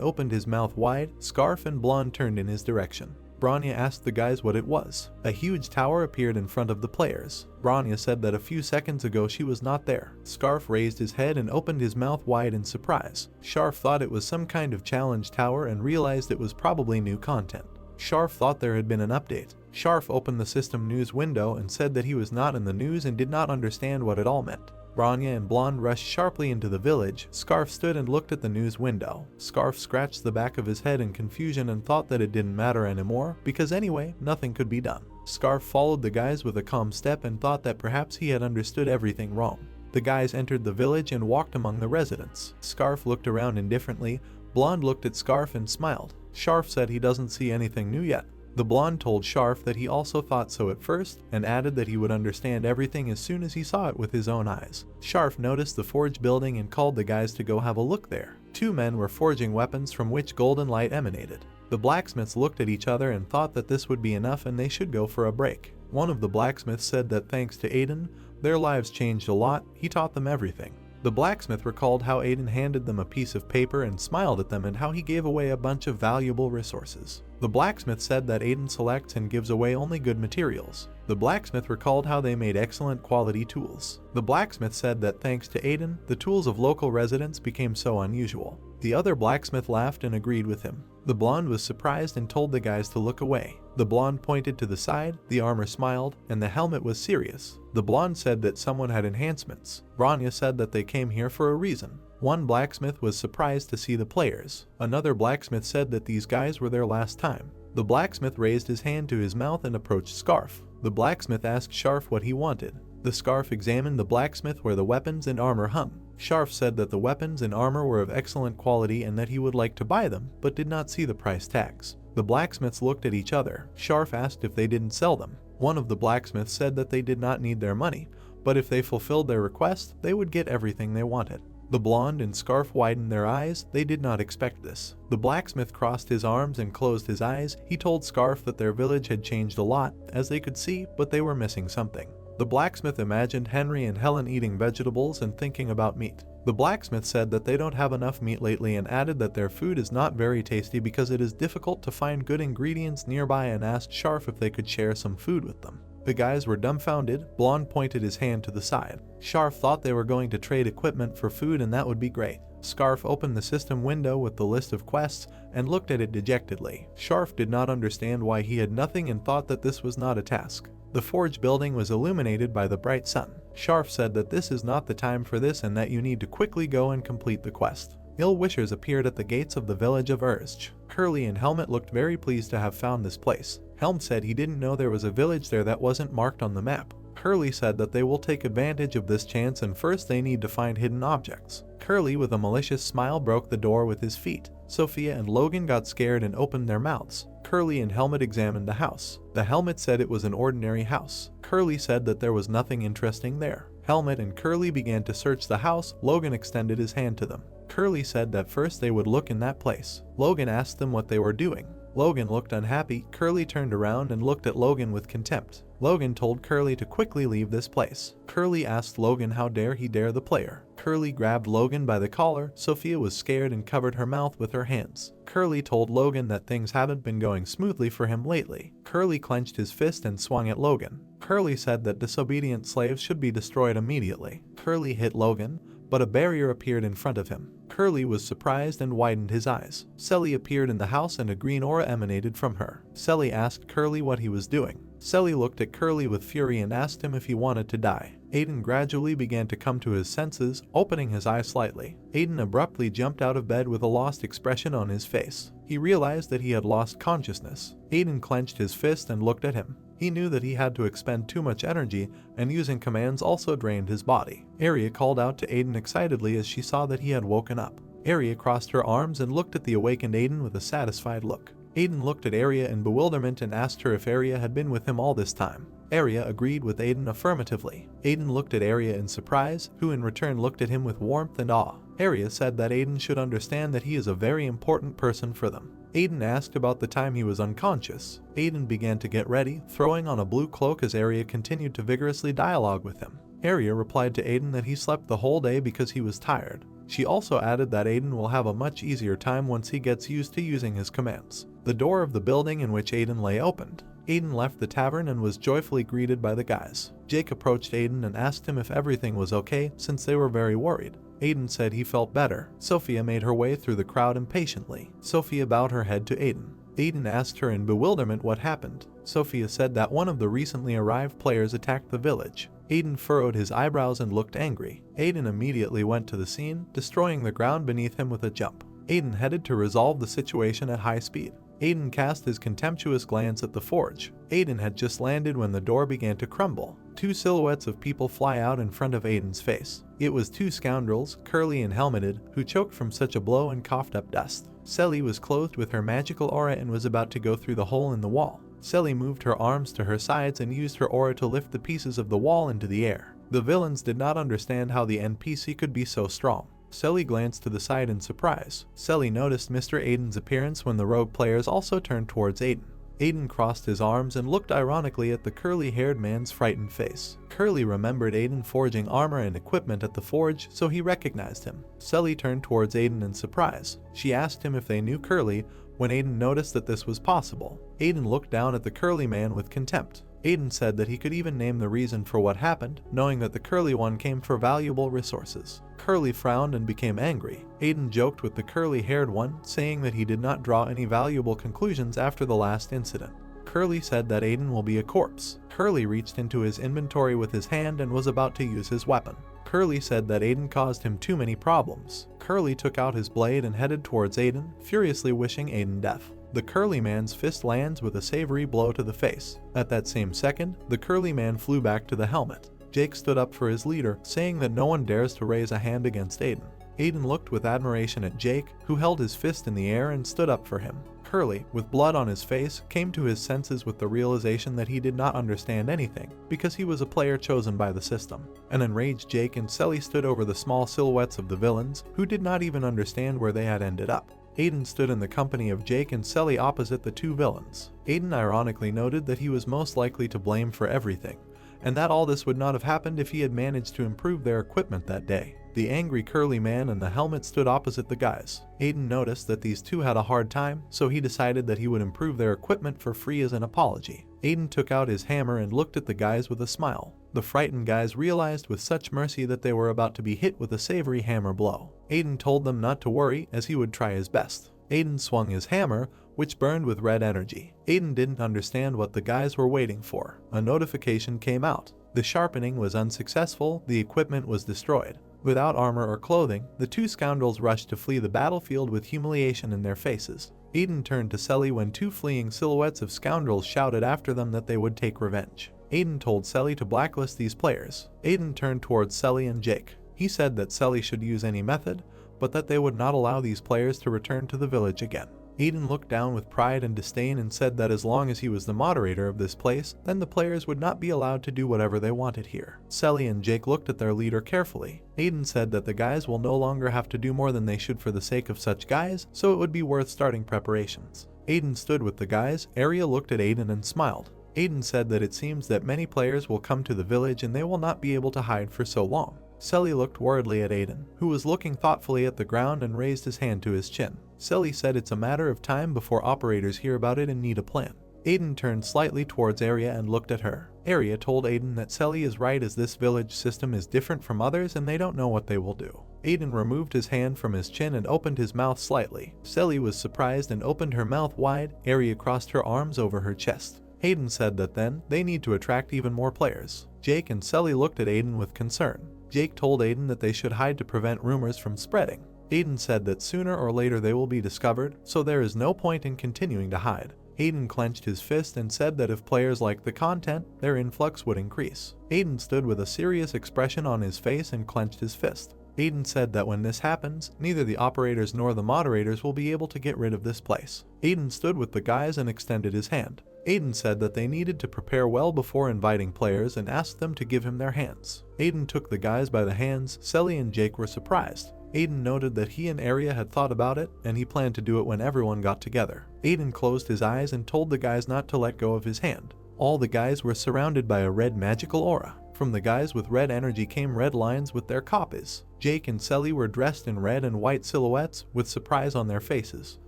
opened his mouth wide. Scarf and blonde turned in his direction. Branya asked the guys what it was. A huge tower appeared in front of the players. Branya said that a few seconds ago she was not there. Scarf raised his head and opened his mouth wide in surprise. Scarf thought it was some kind of challenge tower and realized it was probably new content. Scarf thought there had been an update. Scarf opened the system news window and said that he was not in the news and did not understand what it all meant. Branya and Blonde rushed sharply into the village. Scarf stood and looked at the news window. Scarf scratched the back of his head in confusion and thought that it didn't matter anymore, because anyway, nothing could be done. Scarf followed the guys with a calm step and thought that perhaps he had understood everything wrong. The guys entered the village and walked among the residents. Scarf looked around indifferently. Blonde looked at Scarf and smiled. Scarf said he doesn't see anything new yet. The blonde told Scarf that he also thought so at first, and added that he would understand everything as soon as he saw it with his own eyes. Scarf noticed the forge building and called the guys to go have a look there. Two men were forging weapons from which golden light emanated. The blacksmiths looked at each other and thought that this would be enough and they should go for a break. One of the blacksmiths said that thanks to Aiden, their lives changed a lot. He taught them everything. The blacksmith recalled how Aiden handed them a piece of paper and smiled at them and how he gave away a bunch of valuable resources. The blacksmith said that Aiden selects and gives away only good materials. The blacksmith recalled how they made excellent quality tools. The blacksmith said that thanks to Aiden, the tools of local residents became so unusual. The other blacksmith laughed and agreed with him. The blonde was surprised and told the guys to look away. The blonde pointed to the side, the armor smiled, and the helmet was serious. The blonde said that someone had enhancements. Branya said that they came here for a reason. One blacksmith was surprised to see the players. Another blacksmith said that these guys were their last time. The blacksmith raised his hand to his mouth and approached Scarf. The blacksmith asked Scarf what he wanted. The Scarf examined the blacksmith where the weapons and armor hung. Scarf said that the weapons and armor were of excellent quality and that he would like to buy them, but did not see the price tags. The blacksmiths looked at each other. Scarf asked if they didn't sell them. One of the blacksmiths said that they did not need their money, but if they fulfilled their request, they would get everything they wanted. The blonde and Scarf widened their eyes. They did not expect this. The blacksmith crossed his arms and closed his eyes. He told Scarf that their village had changed a lot, as they could see, but they were missing something. The blacksmith imagined Henry and Helen eating vegetables and thinking about meat. The blacksmith said that they don't have enough meat lately and added that their food is not very tasty because it is difficult to find good ingredients nearby and asked Scarf if they could share some food with them. The guys were dumbfounded. Blonde pointed his hand to the side. Scarf thought they were going to trade equipment for food and that would be great. Scarf opened the system window with the list of quests and looked at it dejectedly. Scarf did not understand why he had nothing and thought that this was not a task. The forge building was illuminated by the bright sun. Scarf said that this is not the time for this and that you need to quickly go and complete the quest. Ill-wishers appeared at the gates of the village of Urzj. Curly and Helmet looked very pleased to have found this place. Helm said he didn't know there was a village there that wasn't marked on the map. Curly said that they will take advantage of this chance and first they need to find hidden objects. Curly with a malicious smile broke the door with his feet. Sophia and Logan got scared and opened their mouths. Curly and Helmet examined the house. The Helmet said it was an ordinary house. Curly said that there was nothing interesting there. Helmet and Curly began to search the house. Logan extended his hand to them. Curly said that first they would look in that place. Logan asked them what they were doing. Logan looked unhappy. Curly turned around and looked at Logan with contempt. Logan told Curly to quickly leave this place. Curly asked Logan how dare he dare the player. Curly grabbed Logan by the collar. Sophia was scared and covered her mouth with her hands. Curly told Logan that things haven't been going smoothly for him lately. Curly clenched his fist and swung at Logan. Curly said that disobedient slaves should be destroyed immediately. Curly hit Logan, but a barrier appeared in front of him. Curly was surprised and widened his eyes. Selly appeared in the house and a green aura emanated from her. Selly asked Curly what he was doing. Selly looked at Curly with fury and asked him if he wanted to die. Aiden gradually began to come to his senses, opening his eyes slightly. Aiden abruptly jumped out of bed with a lost expression on his face. He realized that he had lost consciousness. Aiden clenched his fist and looked at him. He knew that he had to expend too much energy, and using commands also drained his body. Arya called out to Aiden excitedly as she saw that he had woken up. Arya crossed her arms and looked at the awakened Aiden with a satisfied look. Aiden looked at Arya in bewilderment and asked her if Arya had been with him all this time. Arya agreed with Aiden affirmatively. Aiden looked at Arya in surprise, who in return looked at him with warmth and awe. Arya said that Aiden should understand that he is a very important person for them. Aiden asked about the time he was unconscious. Aiden began to get ready, throwing on a blue cloak as Arya continued to vigorously dialogue with him. Arya replied to Aiden that he slept the whole day because he was tired. She also added that Aiden will have a much easier time once he gets used to using his commands. The door of the building in which Aiden lay opened. Aiden left the tavern and was joyfully greeted by the guys. Jake approached Aiden and asked him if everything was okay since they were very worried. Aiden said he felt better. Sophia made her way through the crowd impatiently. Sophia bowed her head to Aiden. Aiden asked her in bewilderment what happened. Sophia said that one of the recently arrived players attacked the village. Aiden furrowed his eyebrows and looked angry. Aiden immediately went to the scene, destroying the ground beneath him with a jump. Aiden headed to resolve the situation at high speed. Aiden cast his contemptuous glance at the forge. Aiden had just landed when the door began to crumble. Two silhouettes of people fly out in front of Aiden's face. It was two scoundrels, Curly and Helmeted, who choked from such a blow and coughed up dust. Selly was clothed with her magical aura and was about to go through the hole in the wall. Selly moved her arms to her sides and used her aura to lift the pieces of the wall into the air. The villains did not understand how the NPC could be so strong. Selly glanced to the side in surprise. Selly noticed Mr. Aiden's appearance when the rogue players also turned towards Aiden. Aiden crossed his arms and looked ironically at the curly-haired man's frightened face. Curly remembered Aiden forging armor and equipment at the forge, so he recognized him. Selly turned towards Aiden in surprise. She asked him if they knew Curly, when Aiden noticed that this was possible. Aiden looked down at the curly man with contempt. Aiden said that he could even name the reason for what happened, knowing that the curly one came for valuable resources. Curly frowned and became angry. Aiden joked with the curly-haired one, saying that he did not draw any valuable conclusions after the last incident. Curly said that Aiden will be a corpse. Curly reached into his inventory with his hand and was about to use his weapon. Curly said that Aiden caused him too many problems. Curly took out his blade and headed towards Aiden, furiously wishing Aiden death. The curly man's fist lands with a savory blow to the face. At that same second, the curly man flew back to the helmet. Jake stood up for his leader, saying that no one dares to raise a hand against Aiden. Aiden looked with admiration at Jake, who held his fist in the air and stood up for him. Curly, with blood on his face, came to his senses with the realization that he did not understand anything, because he was a player chosen by the system. An enraged Jake and Selly stood over the small silhouettes of the villains, who did not even understand where they had ended up. Aiden stood in the company of Jake and Selly opposite the two villains. Aiden ironically noted that he was most likely to blame for everything, and that all this would not have happened if he had managed to improve their equipment that day. The angry curly man and the helmet stood opposite the guys. Aiden noticed that these two had a hard time, so he decided that he would improve their equipment for free as an apology. Aiden took out his hammer and looked at the guys with a smile. The frightened guys realized with such mercy that they were about to be hit with a savory hammer blow. Aiden told them not to worry, as he would try his best. Aiden swung his hammer, which burned with red energy. Aiden didn't understand what the guys were waiting for. A notification came out. The sharpening was unsuccessful, the equipment was destroyed. Without armor or clothing, the two scoundrels rushed to flee the battlefield with humiliation in their faces. Aiden turned to Selly when two fleeing silhouettes of scoundrels shouted after them that they would take revenge. Aiden told Selly to blacklist these players. Aiden turned towards Selly and Jake. He said that Selly should use any method, but that they would not allow these players to return to the village again. Aiden looked down with pride and disdain and said that as long as he was the moderator of this place, then the players would not be allowed to do whatever they wanted here. Selly and Jake looked at their leader carefully. Aiden said that the guys will no longer have to do more than they should for the sake of such guys, so it would be worth starting preparations. Aiden stood with the guys. Arya looked at Aiden and smiled. Aiden said that it seems that many players will come to the village and they will not be able to hide for so long. Selly looked worriedly at Aiden, who was looking thoughtfully at the ground and raised his hand to his chin. Selly said it's a matter of time before operators hear about it and need a plan. Aiden turned slightly towards Arya and looked at her. Arya told Aiden that Selly is right, as this village system is different from others and they don't know what they will do. Aiden removed his hand from his chin and opened his mouth slightly. Selly was surprised and opened her mouth wide. Arya crossed her arms over her chest. Aiden said that then, they need to attract even more players. Jake and Selly looked at Aiden with concern. Jake told Aiden that they should hide to prevent rumors from spreading. Aiden said that sooner or later they will be discovered, so there is no point in continuing to hide. Aiden clenched his fist and said that if players liked the content, their influx would increase. Aiden stood with a serious expression on his face and clenched his fist. Aiden said that when this happens, neither the operators nor the moderators will be able to get rid of this place. Aiden stood with the guys and extended his hand. Aiden said that they needed to prepare well before inviting players and asked them to give him their hands. Aiden took the guys by the hands. Selly and Jake were surprised. Aiden noted that he and Arya had thought about it, and he planned to do it when everyone got together. Aiden closed his eyes and told the guys not to let go of his hand. All the guys were surrounded by a red magical aura. From the guys with red energy came red lines with their copies. Jake and Selly were dressed in red and white silhouettes with surprise on their faces.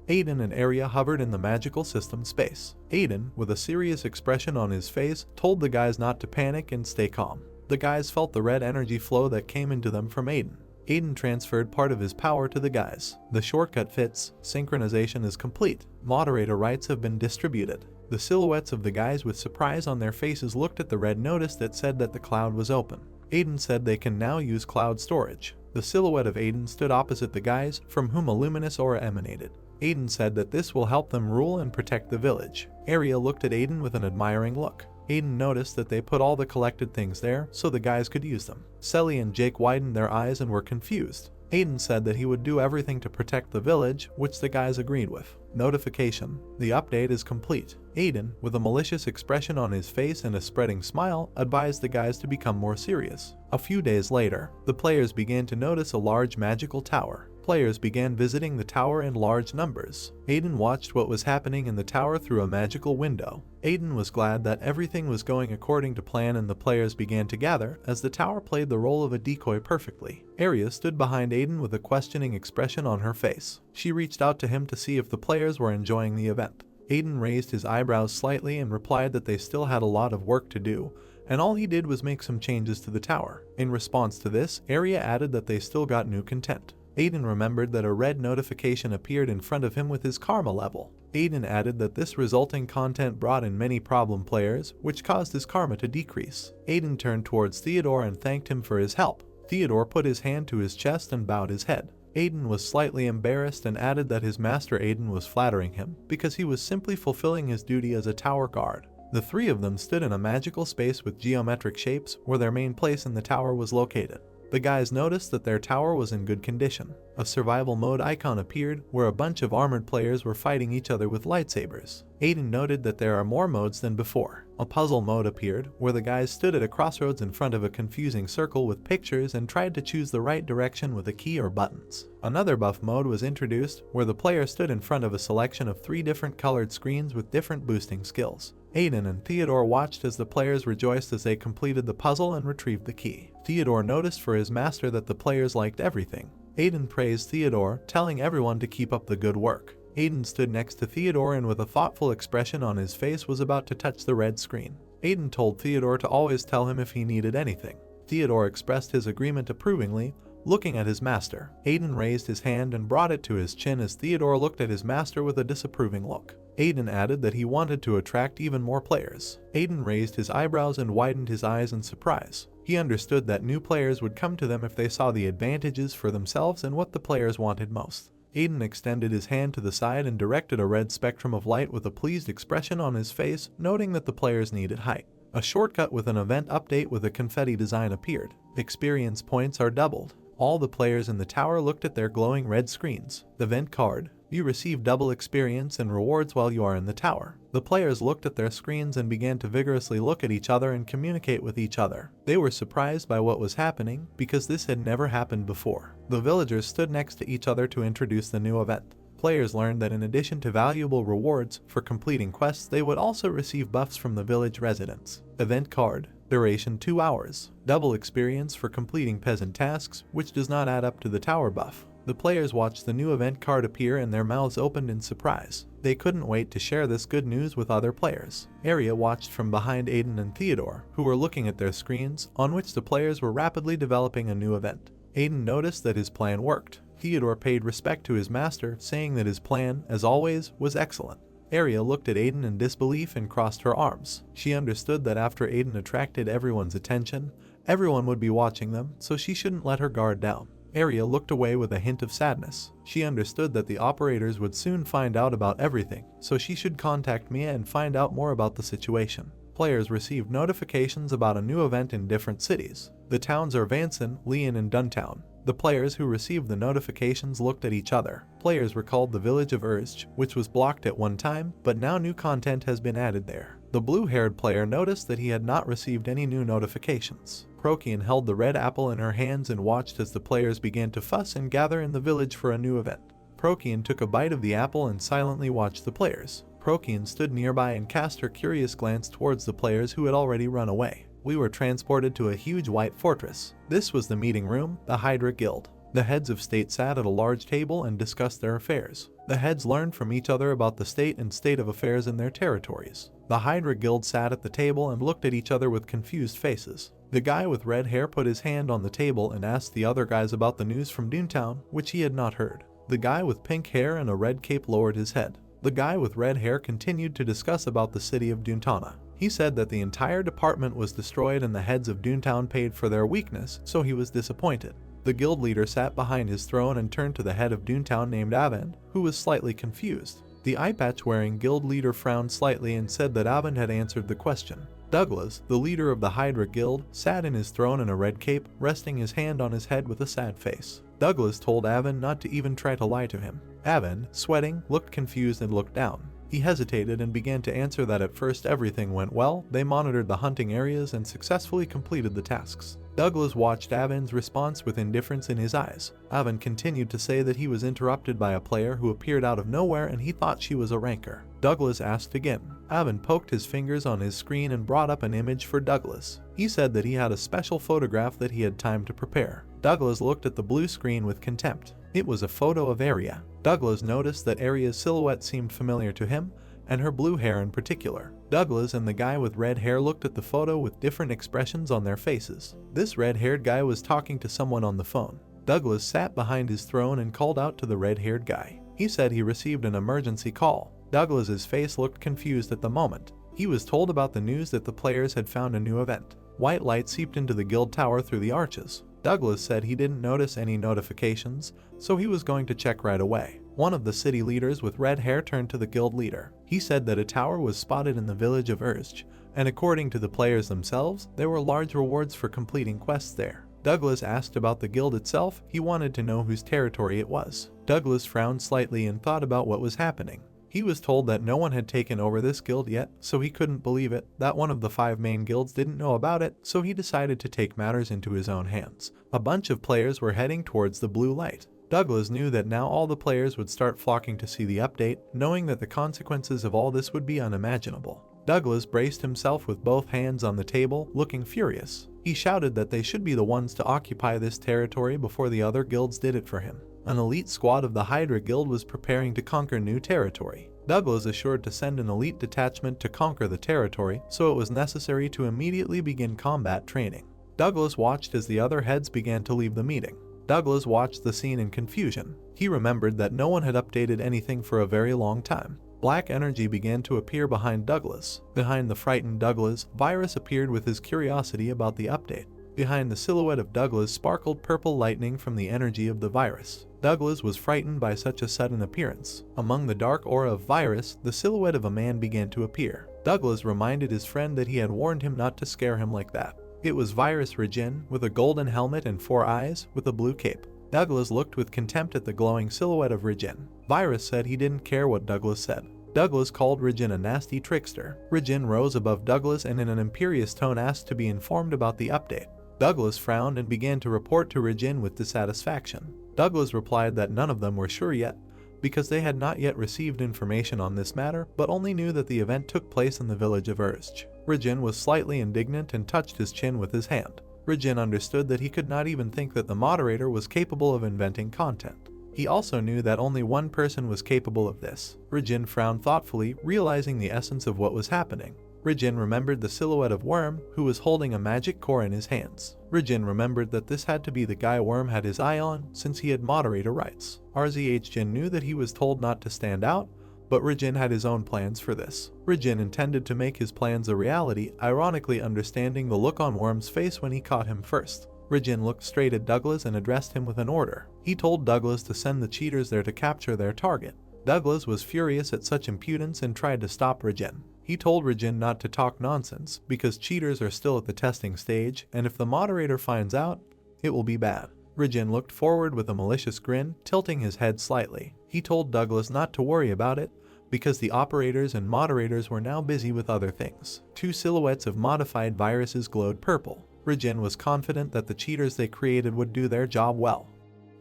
Aiden and Arya hovered in the magical system space. Aiden, with a serious expression on his face, told the guys not to panic and stay calm. The guys felt the red energy flow that came into them from Aiden. Aiden transferred part of his power to the guys. The shortcut fits. Synchronization is complete. Moderator rights have been distributed. The silhouettes of the guys with surprise on their faces looked at the red notice that said that the cloud was open. Aiden said they can now use cloud storage. The silhouette of Aiden stood opposite the guys, from whom a luminous aura emanated. Aiden said that this will help them rule and protect the village. Arya looked at Aiden with an admiring look. Aiden noticed that they put all the collected things there so the guys could use them. Selly and Jake widened their eyes and were confused. Aiden said that he would do everything to protect the village, which the guys agreed with. Notification: the update is complete. Aiden, with a malicious expression on his face and a spreading smile, advised the guys to become more serious. A few days later, the players began to notice a large magical tower. Players began visiting the tower in large numbers. Aiden watched what was happening in the tower through a magical window. Aiden was glad that everything was going according to plan and the players began to gather, as the tower played the role of a decoy perfectly. Arya stood behind Aiden with a questioning expression on her face. She reached out to him to see if the players were enjoying the event. Aiden raised his eyebrows slightly and replied that they still had a lot of work to do, and all he did was make some changes to the tower. In response to this, Arya added that they still got new content. Aiden remembered that a red notification appeared in front of him with his karma level. Aiden added that this resulting content brought in many problem players, which caused his karma to decrease. Aiden turned towards Theodore and thanked him for his help. Theodore put his hand to his chest and bowed his head. Aiden was slightly embarrassed and added that his master Aiden was flattering him because he was simply fulfilling his duty as a tower guard. The three of them stood in a magical space with geometric shapes where their main place in the tower was located. The guys noticed that their tower was in good condition. A survival mode icon appeared where a bunch of armored players were fighting each other with lightsabers. Aiden noted that there are more modes than before. A puzzle mode appeared where the guys stood at a crossroads in front of a confusing circle with pictures and tried to choose the right direction with a key or buttons. Another buff mode was introduced where the player stood in front of a selection of 3 different colored screens with different boosting skills. Aiden and Theodore watched as the players rejoiced as they completed the puzzle and retrieved the key. Theodore noticed for his master that the players liked everything. Aiden praised Theodore, telling everyone to keep up the good work. Aiden stood next to Theodore and with a thoughtful expression on his face was about to touch the red screen. Aiden told Theodore to always tell him if he needed anything. Theodore expressed his agreement approvingly, looking at his master. Aiden raised his hand and brought it to his chin as Theodore looked at his master with a disapproving look. Aiden added that he wanted to attract even more players. Aiden raised his eyebrows and widened his eyes in surprise. He understood that new players would come to them if they saw the advantages for themselves and what the players wanted most. Aiden extended his hand to the side and directed a red spectrum of light with a pleased expression on his face, noting that the players needed height. A shortcut with an event update with a confetti design appeared. Experience points are doubled. All the players in the tower looked at their glowing red screens. Event card. You receive double experience and rewards while you are in the tower. The players looked at their screens and began to vigorously look at each other and communicate with each other. They were surprised by what was happening because this had never happened before. The villagers stood next to each other to introduce the new event. Players learned that in addition to valuable rewards for completing quests, they would also receive buffs from the village residents. Event card. Duration 2 hours. Double experience for completing peasant tasks, which does not add up to the tower buff. The players watched the new event card appear and their mouths opened in surprise. They couldn't wait to share this good news with other players. Arya watched from behind Aiden and Theodore, who were looking at their screens, on which the players were rapidly developing a new event. Aiden noticed that his plan worked. Theodore paid respect to his master, saying that his plan, as always, was excellent. Arya looked at Aiden in disbelief and crossed her arms. She understood that after Aiden attracted everyone's attention, everyone would be watching them, so she shouldn't let her guard down. Arya looked away with a hint of sadness. She understood that the operators would soon find out about everything, so she should contact Mia and find out more about the situation. Players received notifications about a new event in different cities. The towns are Vanson, Leon, and Duntown. The players who received the notifications looked at each other. Players recalled the village of Urzj, which was blocked at one time, but now new content has been added there. The blue-haired player noticed that he had not received any new notifications. Prokian held the red apple in her hands and watched as the players began to fuss and gather in the village for a new event. Prokian took a bite of the apple and silently watched the players. Prokian stood nearby and cast her curious glance towards the players who had already run away. We were transported to a huge white fortress. This was the meeting room, the Hydra Guild. The heads of state sat at a large table and discussed their affairs. The heads learned from each other about the state and state of affairs in their territories. The Hydra Guild sat at the table and looked at each other with confused faces. The guy with red hair put his hand on the table and asked the other guys about the news from Doontown, which he had not heard. The guy with pink hair and a red cape lowered his head. The guy with red hair continued to discuss about the city of Doontana. He said that the entire department was destroyed and the heads of Doontown paid for their weakness, so he was disappointed. The guild leader sat behind his throne and turned to the head of Doontown named Aiden, who was slightly confused. The eye-patch-wearing guild leader frowned slightly and said that Aiden had answered the question. Douglas, the leader of the Hydra Guild, sat in his throne in a red cape, resting his hand on his head with a sad face. Douglas told Aiden not to even try to lie to him. Aiden, sweating, looked confused and looked down. He hesitated and began to answer that at first everything went well, they monitored the hunting areas and successfully completed the tasks. Douglas watched Avin's response with indifference in his eyes. Avin continued to say that he was interrupted by a player who appeared out of nowhere and he thought she was a ranker. Douglas asked again. Avin poked his fingers on his screen and brought up an image for Douglas. He said that he had a special photograph that he had time to prepare. Douglas looked at the blue screen with contempt. It was a photo of Arya. Douglas noticed that Arya's silhouette seemed familiar to him, and her blue hair in particular. Douglas and the guy with red hair looked at the photo with different expressions on their faces. This red-haired guy was talking to someone on the phone. Douglas sat behind his throne and called out to the red-haired guy. He said he received an emergency call. Douglas's face looked confused at the moment. He was told about the news that the players had found a new event. White light seeped into the guild tower through the arches. Douglas said he didn't notice any notifications, so he was going to check right away. One of the city leaders with red hair turned to the guild leader. He said that a tower was spotted in the village of Urzj, and according to the players themselves, there were large rewards for completing quests there. Douglas asked about the guild itself. He wanted to know whose territory it was. Douglas frowned slightly and thought about what was happening. He was told that no one had taken over this guild yet, so he couldn't believe it, that one of the 5 main guilds didn't know about it, so he decided to take matters into his own hands. A bunch of players were heading towards the blue light. Douglas knew that now all the players would start flocking to see the update, knowing that the consequences of all this would be unimaginable. Douglas braced himself with both hands on the table, looking furious. He shouted that they should be the ones to occupy this territory before the other guilds did it for him. An elite squad of the Hydra Guild was preparing to conquer new territory. Douglas assured to send an elite detachment to conquer the territory, so it was necessary to immediately begin combat training. Douglas watched as the other heads began to leave the meeting. Douglas watched the scene in confusion. He remembered that no one had updated anything for a very long time. Black energy began to appear behind Douglas. Behind the frightened Douglas, Virus appeared with his curiosity about the update. Behind the silhouette of Douglas sparkled purple lightning from the energy of the Virus. Douglas was frightened by such a sudden appearance. Among the dark aura of Virus, the silhouette of a man began to appear. Douglas reminded his friend that he had warned him not to scare him like that. It was Virus Regin, with a golden helmet and 4 eyes, with a blue cape. Douglas looked with contempt at the glowing silhouette of Regin. Virus said he didn't care what Douglas said. Douglas called Regin a nasty trickster. Regin rose above Douglas and in an imperious tone asked to be informed about the update. Douglas frowned and began to report to Regin with dissatisfaction. Douglas replied that none of them were sure yet, because they had not yet received information on this matter, but only knew that the event took place in the village of Urzj. Regin was slightly indignant and touched his chin with his hand. Regin understood that he could not even think that the moderator was capable of inventing content. He also knew that only one person was capable of this. Regin frowned thoughtfully, realizing the essence of what was happening. Regin remembered the silhouette of Worm, who was holding a magic core in his hands. Regin remembered that this had to be the guy Worm had his eye on, since he had moderator rights. Jin knew that he was told not to stand out, but Regin had his own plans for this. Regin intended to make his plans a reality, ironically understanding the look on Worm's face when he caught him first. Regin looked straight at Douglas and addressed him with an order. He told Douglas to send the cheaters there to capture their target. Douglas was furious at such impudence and tried to stop Regin. He told Regin not to talk nonsense, because cheaters are still at the testing stage, and if the moderator finds out, it will be bad. Regin looked forward with a malicious grin, tilting his head slightly. He told Douglas not to worry about it, because the operators and moderators were now busy with other things. 2 silhouettes of modified viruses glowed purple. Regin was confident that the cheaters they created would do their job well.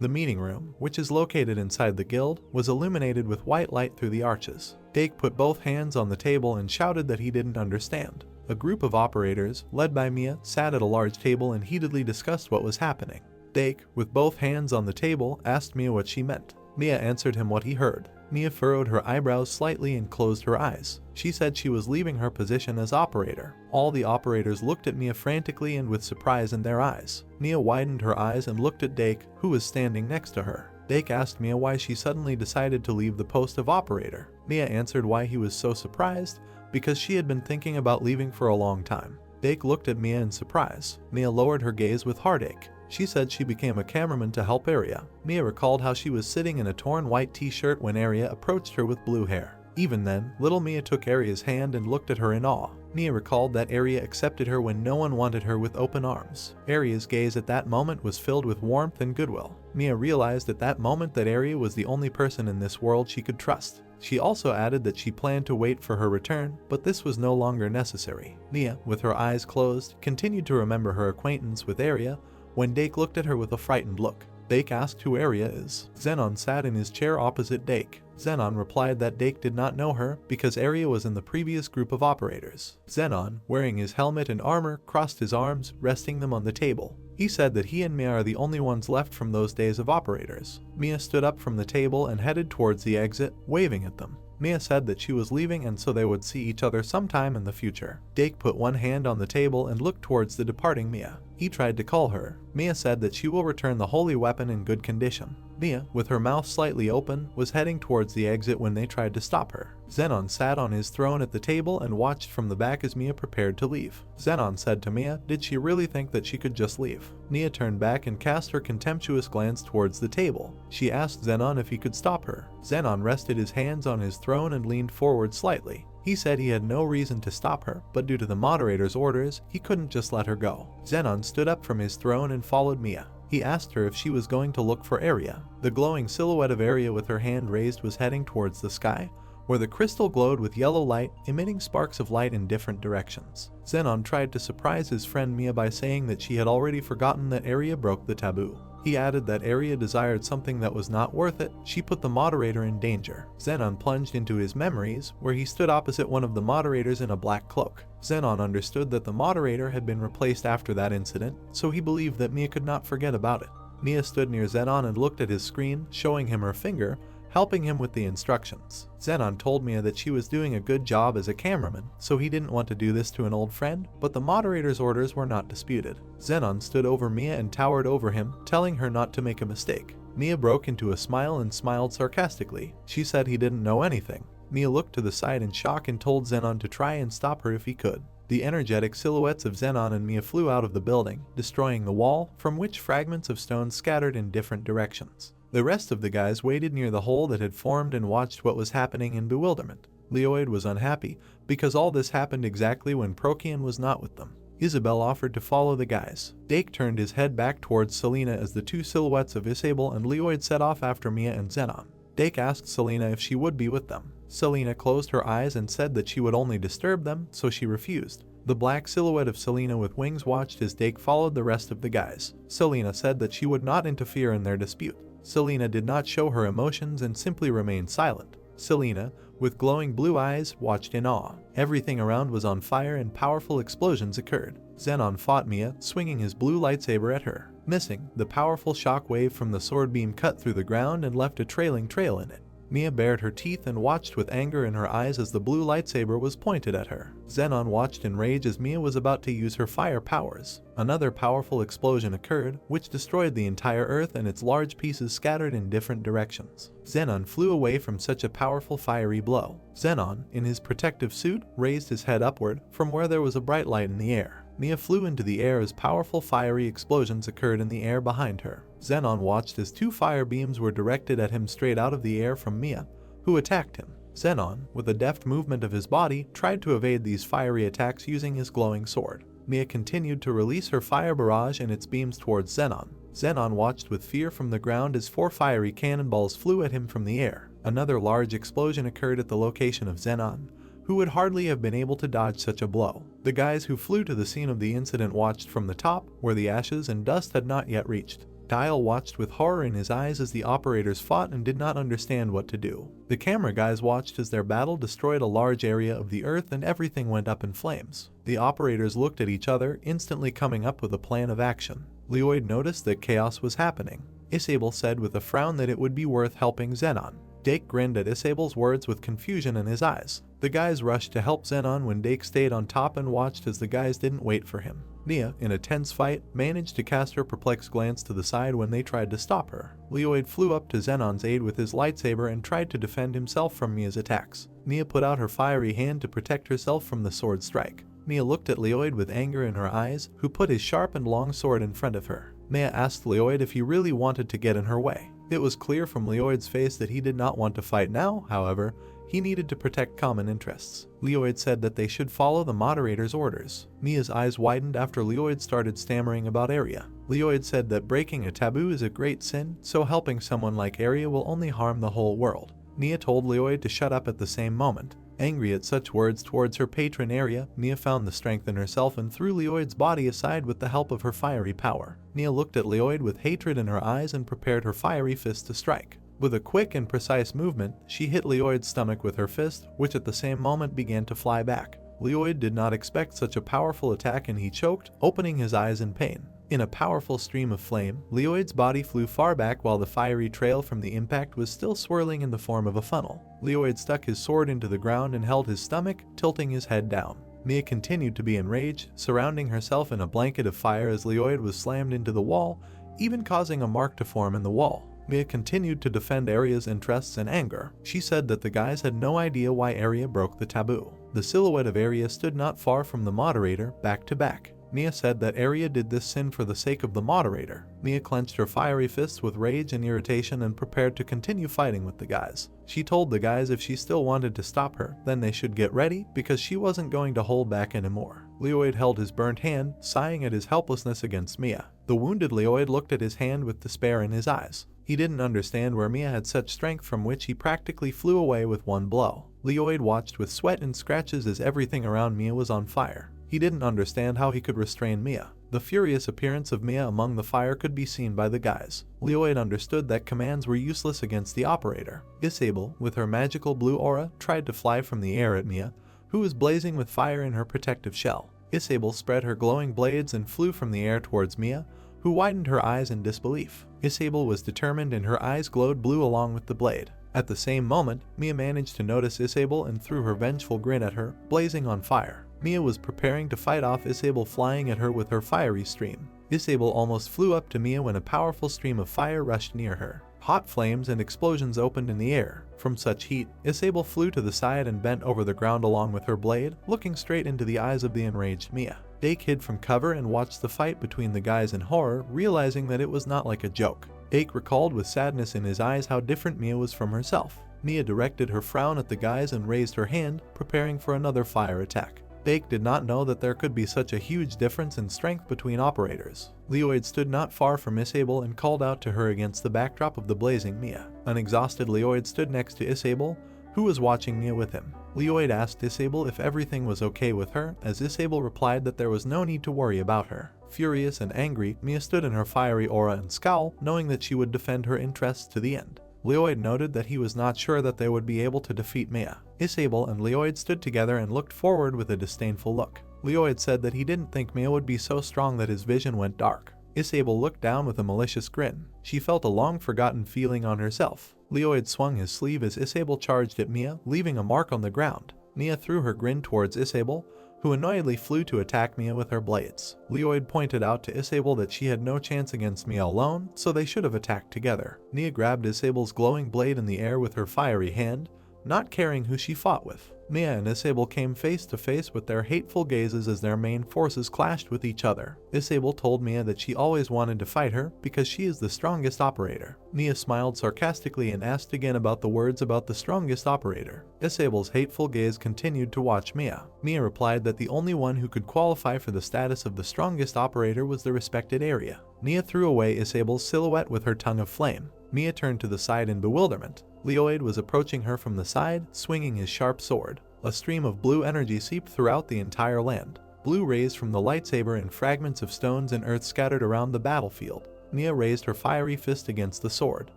The meeting room, which is located inside the guild, was illuminated with white light through the arches. Dake put both hands on the table and shouted that he didn't understand. A group of operators, led by Mia, sat at a large table and heatedly discussed what was happening. Dake, with both hands on the table, asked Mia what she meant. Mia answered him what he heard. Mia furrowed her eyebrows slightly and closed her eyes. She said she was leaving her position as operator. All the operators looked at Mia frantically and with surprise in their eyes. Mia widened her eyes and looked at Dake, who was standing next to her. Dake asked Mia why she suddenly decided to leave the post of operator. Mia answered why he was so surprised, because she had been thinking about leaving for a long time. Dake looked at Mia in surprise. Mia lowered her gaze with heartache. She said she became a cameraman to help Arya. Mia recalled how she was sitting in a torn white t-shirt when Arya approached her with blue hair. Even then, little Mia took Arya's hand and looked at her in awe. Mia recalled that Arya accepted her when no one wanted her with open arms. Arya's gaze at that moment was filled with warmth and goodwill. Mia realized at that moment that Arya was the only person in this world she could trust. She also added that she planned to wait for her return, but this was no longer necessary. Mia, with her eyes closed, continued to remember her acquaintance with Arya, when Dake looked at her with a frightened look. Dake asked who Arya is. Xenon sat in his chair opposite Dake. Xenon replied that Dake did not know her because Arya was in the previous group of operators. Xenon, wearing his helmet and armor, crossed his arms, resting them on the table. He said that he and Mia are the only ones left from those days of operators. Mia stood up from the table and headed towards the exit, waving at them. Mia said that she was leaving and so they would see each other sometime in the future. Dake put one hand on the table and looked towards the departing Mia. He tried to call her. Mia said that she will return the holy weapon in good condition. Mia, with her mouth slightly open, was heading towards the exit when they tried to stop her. Xenon sat on his throne at the table and watched from the back as Mia prepared to leave. Xenon said to Mia, did she really think that she could just leave? Mia turned back and cast her contemptuous glance towards the table. She asked Xenon if he could stop her. Xenon rested his hands on his throne and leaned forward slightly. He said he had no reason to stop her, but due to the moderator's orders, he couldn't just let her go. Xenon stood up from his throne and followed Mia. He asked her if she was going to look for Arya. The glowing silhouette of Arya with her hand raised was heading towards the sky, where the crystal glowed with yellow light, emitting sparks of light in different directions. Xenon tried to surprise his friend Mia by saying that she had already forgotten that Arya broke the taboo. He added that Arya desired something that was not worth it. She put the moderator in danger. Zenon plunged into his memories, where he stood opposite one of the moderators in a black cloak. Zenon understood that the moderator had been replaced after that incident, so he believed that Mia could not forget about it. Mia stood near Zenon and looked at his screen, showing him her finger, helping him with the instructions. Zenon told Mia that she was doing a good job as a cameraman, so he didn't want to do this to an old friend, but the moderator's orders were not disputed. Zenon stood over Mia and towered over him, telling her not to make a mistake. Mia broke into a smile and smiled sarcastically. She said he didn't know anything. Mia looked to the side in shock and told Zenon to try and stop her if he could. The energetic silhouettes of Zenon and Mia flew out of the building, destroying the wall, from which fragments of stone scattered in different directions. The rest of the guys waited near the hole that had formed and watched what was happening in bewilderment. Leoid was unhappy, because all this happened exactly when Procyon was not with them. Isabel offered to follow the guys. Dake turned his head back towards Selena as the two silhouettes of Isabel and Leoid set off after Mia and Zenon. Dake asked Selena if she would be with them. Selena closed her eyes and said that she would only disturb them, so she refused. The black silhouette of Selena with wings watched as Dake followed the rest of the guys. Selena said that she would not interfere in their dispute. Selena did not show her emotions and simply remained silent. Selena, with glowing blue eyes, watched in awe. Everything around was on fire and powerful explosions occurred. Zenon fought Mia, swinging his blue lightsaber at her. Missing, the powerful shock wave from the sword beam cut through the ground and left a trailing trail in it. Mia bared her teeth and watched with anger in her eyes as the blue lightsaber was pointed at her. Zenon watched in rage as Mia was about to use her fire powers. Another powerful explosion occurred, which destroyed the entire earth and its large pieces scattered in different directions. Zenon flew away from such a powerful fiery blow. Zenon, in his protective suit, raised his head upward, from where there was a bright light in the air. Mia flew into the air as powerful fiery explosions occurred in the air behind her. Zenon watched as two fire beams were directed at him straight out of the air from Mia, who attacked him. Zenon, with a deft movement of his body, tried to evade these fiery attacks using his glowing sword. Mia continued to release her fire barrage and its beams towards Zenon. Zenon watched with fear from the ground as 4 fiery cannonballs flew at him from the air. Another large explosion occurred at the location of Zenon, who would hardly have been able to dodge such a blow. The guys who flew to the scene of the incident watched from the top, where the ashes and dust had not yet reached. Dial watched with horror in his eyes as the operators fought and did not understand what to do. The camera guys watched as their battle destroyed a large area of the earth and everything went up in flames. The operators looked at each other, instantly coming up with a plan of action. Leoid noticed that chaos was happening. Isabel said with a frown that it would be worth helping Zenon. Dake grinned at Isabel's words with confusion in his eyes. The guys rushed to help Zenon when Dake stayed on top and watched as the guys didn't wait for him. Mia, in a tense fight, managed to cast her perplexed glance to the side when they tried to stop her. Leoid flew up to Zenon's aid with his lightsaber and tried to defend himself from Mia's attacks. Mia put out her fiery hand to protect herself from the sword strike. Mia looked at Leoid with anger in her eyes, who put his sharp and long sword in front of her. Mia asked Leoid if he really wanted to get in her way. It was clear from Leoid's face that he did not want to fight now, however. He needed to protect common interests. Leoid said that they should follow the moderator's orders. Mia's eyes widened after Leoid started stammering about Arya. Leoid said that breaking a taboo is a great sin, so helping someone like Arya will only harm the whole world. Mia told Leoid to shut up at the same moment. Angry at such words towards her patron Arya, Mia found the strength in herself and threw Leoid's body aside with the help of her fiery power. Mia looked at Leoid with hatred in her eyes and prepared her fiery fist to strike. With a quick and precise movement, she hit Leoid's stomach with her fist, which at the same moment began to fly back. Leoid did not expect such a powerful attack and he choked, opening his eyes in pain. In a powerful stream of flame, Leoid's body flew far back while the fiery trail from the impact was still swirling in the form of a funnel. Leoid stuck his sword into the ground and held his stomach, tilting his head down. Mia continued to be enraged, surrounding herself in a blanket of fire as Leoid was slammed into the wall, even causing a mark to form in the wall. Mia continued to defend Arya's interests in anger. She said that the guys had no idea why Arya broke the taboo. The silhouette of Arya stood not far from the moderator, back to back. Mia said that Arya did this sin for the sake of the moderator. Mia clenched her fiery fists with rage and irritation and prepared to continue fighting with the guys. She told the guys if she still wanted to stop her, then they should get ready because she wasn't going to hold back anymore. Leoid held his burnt hand, sighing at his helplessness against Mia. The wounded Leoid looked at his hand with despair in his eyes. He didn't understand where Mia had such strength from which he practically flew away with one blow. Leoid watched with sweat and scratches as everything around Mia was on fire. He didn't understand how he could restrain Mia. The furious appearance of Mia among the fire could be seen by the guys. Leoid understood that commands were useless against the operator. Isabel, with her magical blue aura, tried to fly from the air at Mia, who was blazing with fire in her protective shell. Isabel spread her glowing blades and flew from the air towards Mia, who widened her eyes in disbelief. Isabel was determined and her eyes glowed blue along with the blade. At the same moment, Mia managed to notice Isabel and threw her vengeful grin at her, blazing on fire. Mia was preparing to fight off Isabel flying at her with her fiery stream. Isabel almost flew up to Mia when a powerful stream of fire rushed near her. Hot flames and explosions opened in the air. From such heat, Isabel flew to the side and bent over the ground along with her blade, looking straight into the eyes of the enraged Mia. Ake hid from cover and watched the fight between the guys in horror, realizing that it was not like a joke. Ake recalled with sadness in his eyes how different Mia was from herself. Mia directed her frown at the guys and raised her hand, preparing for another fire attack. Ake did not know that there could be such a huge difference in strength between operators. Leoid stood not far from Isabel and called out to her against the backdrop of the blazing Mia. An exhausted Leoid stood next to Isabel, who was watching Mia with him. Leoid asked Isabel if everything was okay with her, as Isabel replied that there was no need to worry about her. Furious and angry, Mia stood in her fiery aura and scowl, knowing that she would defend her interests to the end. Leoid noted that he was not sure that they would be able to defeat Mia. Isabel and Leoid stood together and looked forward with a disdainful look. Leoid said that he didn't think Mia would be so strong that his vision went dark. Isabel looked down with a malicious grin. She felt a long-forgotten feeling on herself. Leoid swung his sleeve as Isabel charged at Mia, leaving a mark on the ground. Mia threw her grin towards Isabel, who annoyedly flew to attack Mia with her blades. Leoid pointed out to Isabel that she had no chance against Mia alone, so they should have attacked together. Mia grabbed Isabel's glowing blade in the air with her fiery hand, not caring who she fought with. Mia and Isabel came face to face with their hateful gazes as their main forces clashed with each other. Isabel told Mia that she always wanted to fight her because she is the strongest operator. Mia smiled sarcastically and asked again about the words about the strongest operator. Isabel's hateful gaze continued to watch Mia. Mia replied that the only one who could qualify for the status of the strongest operator was the respected area. Mia threw away Isabel's silhouette with her tongue of flame. Mia turned to the side in bewilderment. Leoid was approaching her from the side, swinging his sharp sword. A stream of blue energy seeped throughout the entire land. Blue rays from the lightsaber and fragments of stones and earth scattered around the battlefield. Mia raised her fiery fist against the sword.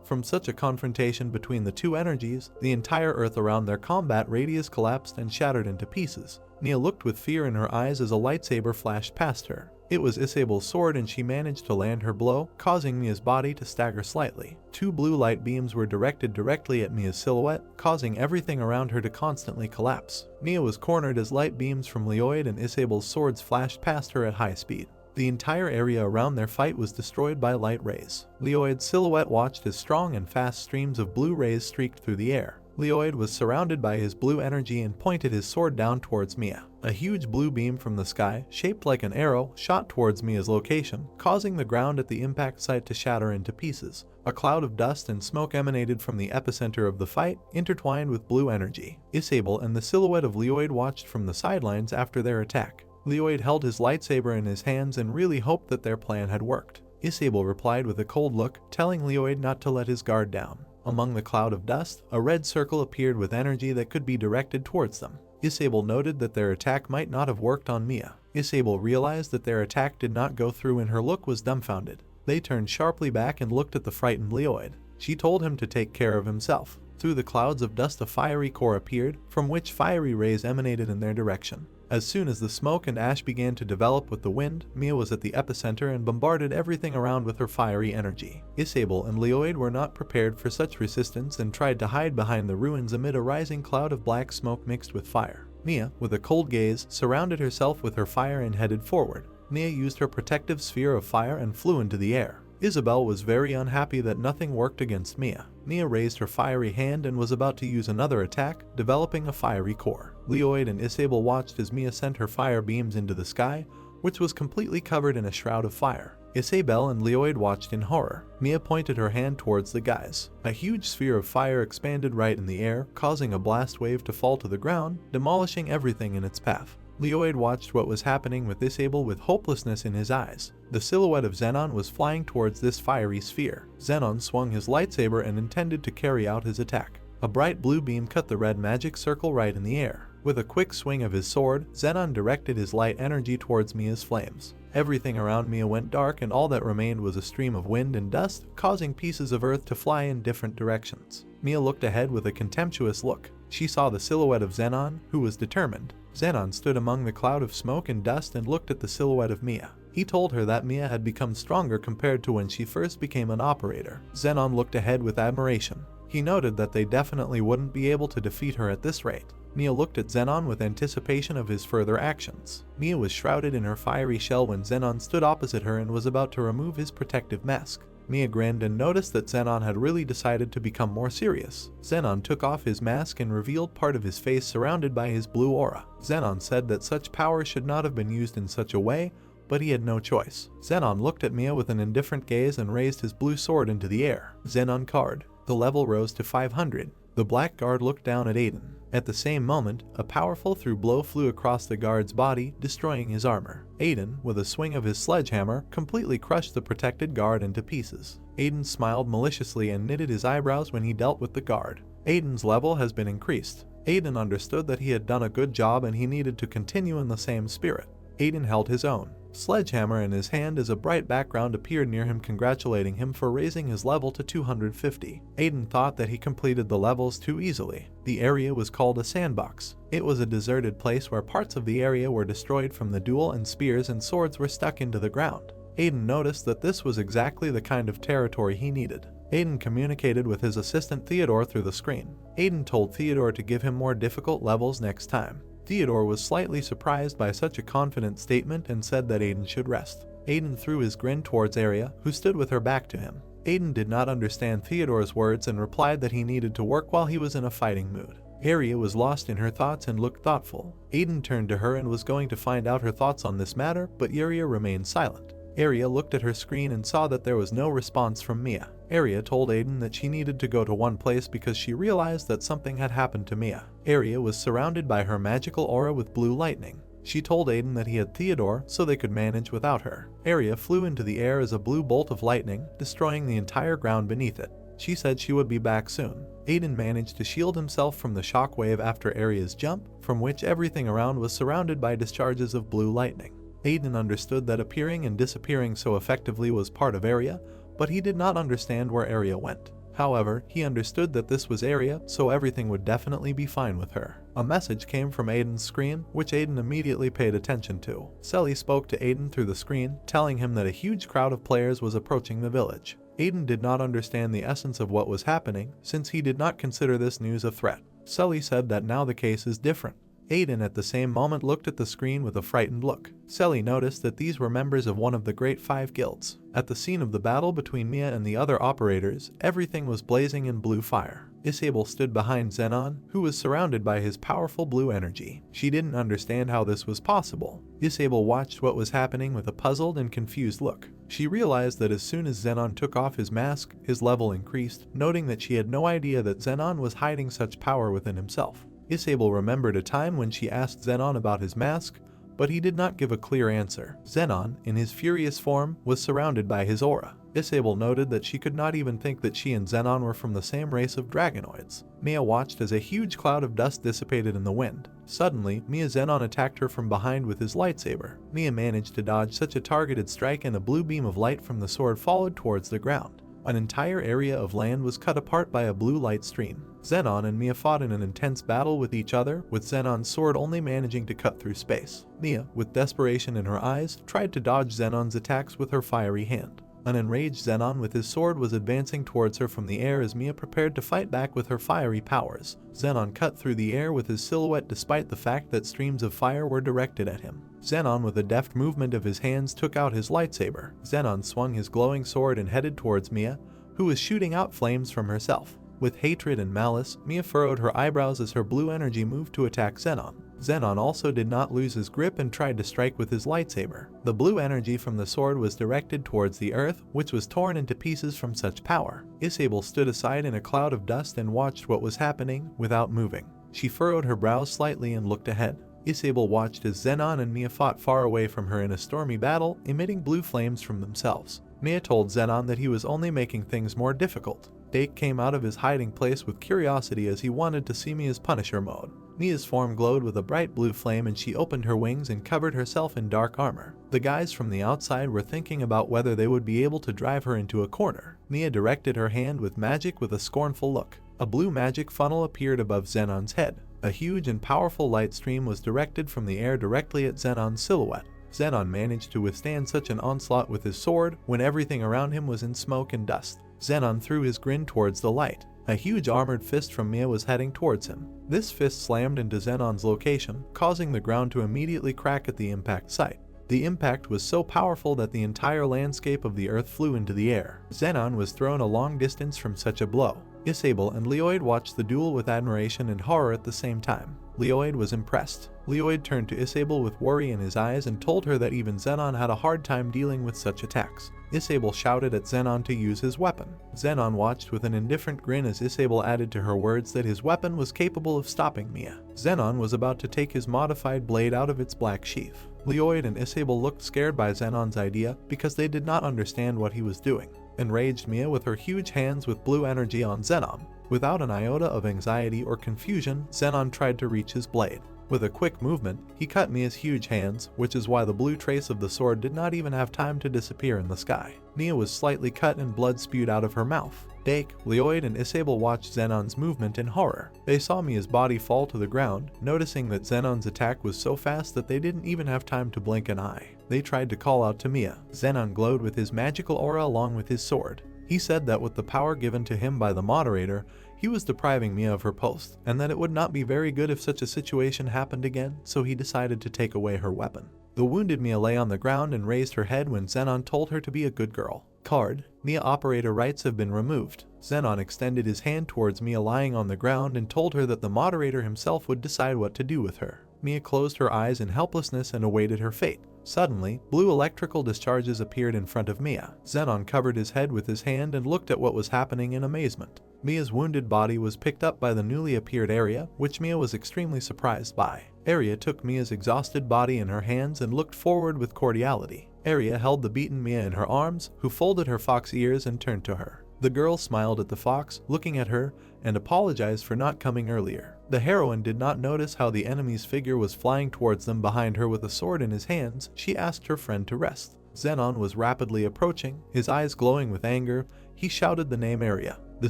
From such a confrontation between the two energies, the entire earth around their combat radius collapsed and shattered into pieces. Mia looked with fear in her eyes as a lightsaber flashed past her. It was Isabel's sword and she managed to land her blow, causing Mia's body to stagger slightly. Two blue light beams were directed directly at Mia's silhouette, causing everything around her to constantly collapse. Mia was cornered as light beams from Leoid and Isabel's swords flashed past her at high speed. The entire area around their fight was destroyed by light rays. Leoid's silhouette watched as strong and fast streams of blue rays streaked through the air. Leoid was surrounded by his blue energy and pointed his sword down towards Mia. A huge blue beam from the sky, shaped like an arrow, shot towards Mia's location, causing the ground at the impact site to shatter into pieces. A cloud of dust and smoke emanated from the epicenter of the fight, intertwined with blue energy. Isabel and the silhouette of Leoid watched from the sidelines after their attack. Leoid held his lightsaber in his hands and really hoped that their plan had worked. Isabel replied with a cold look, telling Leoid not to let his guard down. Among the cloud of dust, a red circle appeared with energy that could be directed towards them. Isabel noted that their attack might not have worked on Mia. Isabel realized that their attack did not go through and her look was dumbfounded. They turned sharply back and looked at the frightened Leoid. She told him to take care of himself. Through the clouds of dust a fiery core appeared, from which fiery rays emanated in their direction. As soon as the smoke and ash began to develop with the wind, Mia was at the epicenter and bombarded everything around with her fiery energy. Isabel and Leoid were not prepared for such resistance and tried to hide behind the ruins amid a rising cloud of black smoke mixed with fire. Mia, with a cold gaze, surrounded herself with her fire and headed forward. Mia used her protective sphere of fire and flew into the air. Isabel was very unhappy that nothing worked against Mia. Mia raised her fiery hand and was about to use another attack, developing a fiery core. Leoid and Isabel watched as Mia sent her fire beams into the sky, which was completely covered in a shroud of fire. Isabel and Leoid watched in horror. Mia pointed her hand towards the guys. A huge sphere of fire expanded right in the air, causing a blast wave to fall to the ground, demolishing everything in its path. Leoid watched what was happening with Isabel with hopelessness in his eyes. The silhouette of Xenon was flying towards this fiery sphere. Xenon swung his lightsaber and intended to carry out his attack. A bright blue beam cut the red magic circle right in the air. With a quick swing of his sword, Xenon directed his light energy towards Mia's flames. Everything around Mia went dark and all that remained was a stream of wind and dust, causing pieces of earth to fly in different directions. Mia looked ahead with a contemptuous look. She saw the silhouette of Zenon, who was determined. Zenon stood among the cloud of smoke and dust and looked at the silhouette of Mia. He told her that Mia had become stronger compared to when she first became an operator. Zenon looked ahead with admiration. He noted that they definitely wouldn't be able to defeat her at this rate. Mia looked at Zenon with anticipation of his further actions. Mia was shrouded in her fiery shell when Zenon stood opposite her and was about to remove his protective mask. Mia grinned and noticed that Zenon had really decided to become more serious. Zenon took off his mask and revealed part of his face surrounded by his blue aura. Zenon said that such power should not have been used in such a way, but he had no choice. Zenon looked at Mia with an indifferent gaze and raised his blue sword into the air. Zenon card. The level rose to 500. The black guard looked down at Aiden. At the same moment, a powerful through blow flew across the guard's body, destroying his armor. Aiden, with a swing of his sledgehammer, completely crushed the protected guard into pieces. Aiden smiled maliciously and knitted his eyebrows when he dealt with the guard. Aiden's level has been increased. Aiden understood that he had done a good job and he needed to continue in the same spirit. Aiden held his own. Sledgehammer in his hand as a bright background appeared near him, congratulating him for raising his level to 250. Aiden thought that he completed the levels too easily. The area was called a sandbox. It was a deserted place where parts of the area were destroyed from the duel and spears and swords were stuck into the ground. Aiden noticed that this was exactly the kind of territory he needed. Aiden communicated with his assistant Theodore through the screen. Aiden told Theodore to give him more difficult levels next time. Theodore was slightly surprised by such a confident statement and said that Aiden should rest. Aiden threw his grin towards Arya, who stood with her back to him. Aiden did not understand Theodore's words and replied that he needed to work while he was in a fighting mood. Arya was lost in her thoughts and looked thoughtful. Aiden turned to her and was going to find out her thoughts on this matter, but Arya remained silent. Arya looked at her screen and saw that there was no response from Mia. Arya told Aiden that she needed to go to one place because she realized that something had happened to Mia. Arya was surrounded by her magical aura with blue lightning. She told Aiden that he had Theodore so they could manage without her. Arya flew into the air as a blue bolt of lightning, destroying the entire ground beneath it. She said she would be back soon. Aiden managed to shield himself from the shockwave after Arya's jump, from which everything around was surrounded by discharges of blue lightning. Aiden understood that appearing and disappearing so effectively was part of Arya, but he did not understand where Arya went. However, he understood that this was Arya, so everything would definitely be fine with her. A message came from Aiden's screen, which Aiden immediately paid attention to. Selly spoke to Aiden through the screen, telling him that a huge crowd of players was approaching the village. Aiden did not understand the essence of what was happening, since he did not consider this news a threat. Selly said that now the case is different. Aiden at the same moment looked at the screen with a frightened look. Selly noticed that these were members of one of the Great Five Guilds. At the scene of the battle between Mia and the other operators, everything was blazing in blue fire. Isabel stood behind Zenon, who was surrounded by his powerful blue energy. She didn't understand how this was possible. Isabel watched what was happening with a puzzled and confused look. She realized that as soon as Zenon took off his mask, his level increased, noting that she had no idea that Zenon was hiding such power within himself. Isabel remembered a time when she asked Zenon about his mask, but he did not give a clear answer. Zenon, in his furious form, was surrounded by his aura. Isabel noted that she could not even think that she and Zenon were from the same race of dragonoids. Mia watched as a huge cloud of dust dissipated in the wind. Suddenly, Zenon attacked her from behind with his lightsaber. Mia managed to dodge such a targeted strike and a blue beam of light from the sword followed towards the ground. An entire area of land was cut apart by a blue light stream. Zenon and Mia fought in an intense battle with each other, with Zenon's sword only managing to cut through space. Mia, with desperation in her eyes, tried to dodge Zenon's attacks with her fiery hand. An enraged Zenon with his sword was advancing towards her from the air as Mia prepared to fight back with her fiery powers. Zenon cut through the air with his silhouette despite the fact that streams of fire were directed at him. Zenon with a deft movement of his hands took out his lightsaber. Zenon swung his glowing sword and headed towards Mia, who was shooting out flames from herself. With hatred and malice, Mia furrowed her eyebrows as her blue energy moved to attack Zenon. Zenon also did not lose his grip and tried to strike with his lightsaber. The blue energy from the sword was directed towards the earth, which was torn into pieces from such power. Isabel stood aside in a cloud of dust and watched what was happening without moving. She furrowed her brows slightly and looked ahead. Isabel watched as Zenon and Mia fought far away from her in a stormy battle, emitting blue flames from themselves. Mia told Zenon that he was only making things more difficult. Dake came out of his hiding place with curiosity as he wanted to see Mia's Punisher mode. Mia's form glowed with a bright blue flame and she opened her wings and covered herself in dark armor. The guys from the outside were thinking about whether they would be able to drive her into a corner. Mia directed her hand with magic with a scornful look. A blue magic funnel appeared above Zenon's head. A huge and powerful light stream was directed from the air directly at Zenon's silhouette. Zenon managed to withstand such an onslaught with his sword when everything around him was in smoke and dust. Zenon threw his grin towards the light. A huge armored fist from Mia was heading towards him. This fist slammed into Zenon's location, causing the ground to immediately crack at the impact site. The impact was so powerful that the entire landscape of the earth flew into the air. Zenon was thrown a long distance from such a blow. Isabel and Leoid watched the duel with admiration and horror at the same time. Leoid was impressed. Leoid turned to Isabel with worry in his eyes and told her that even Zenon had a hard time dealing with such attacks. Isabel shouted at Zenon to use his weapon. Zenon watched with an indifferent grin as Isabel added to her words that his weapon was capable of stopping Mia. Zenon was about to take his modified blade out of its black sheath. Leoid and Isabel looked scared by Zenon's idea because they did not understand what he was doing. Enraged Mia with her huge hands with blue energy on Zenon. Without an iota of anxiety or confusion, Zenon tried to reach his blade. With a quick movement, he cut Mia's huge hands, which is why the blue trace of the sword did not even have time to disappear in the sky. Mia was slightly cut and blood spewed out of her mouth. Dake, Leoid, and Isabel watched Zenon's movement in horror. They saw Mia's body fall to the ground, noticing that Zenon's attack was so fast that they didn't even have time to blink an eye. They tried to call out to Mia. Zenon glowed with his magical aura along with his sword. He said that with the power given to him by the Moderator, he was depriving Mia of her post, and that it would not be very good if such a situation happened again, so he decided to take away her weapon. The wounded Mia lay on the ground and raised her head when Zenon told her to be a good girl. Card: Mia operator rights have been removed. Zenon extended his hand towards Mia lying on the ground and told her that the Moderator himself would decide what to do with her. Mia closed her eyes in helplessness and awaited her fate. Suddenly, blue electrical discharges appeared in front of Mia. Zenon covered his head with his hand and looked at what was happening in amazement. Mia's wounded body was picked up by the newly appeared Arya, which Mia was extremely surprised by. Arya took Mia's exhausted body in her hands and looked forward with cordiality. Arya held the beaten Mia in her arms, who folded her fox ears and turned to her. The girl smiled at the fox, looking at her, and apologized for not coming earlier. The heroine did not notice how the enemy's figure was flying towards them behind her with a sword in his hands. She asked her friend to rest. Zenon was rapidly approaching, his eyes glowing with anger. He shouted the name Arya. The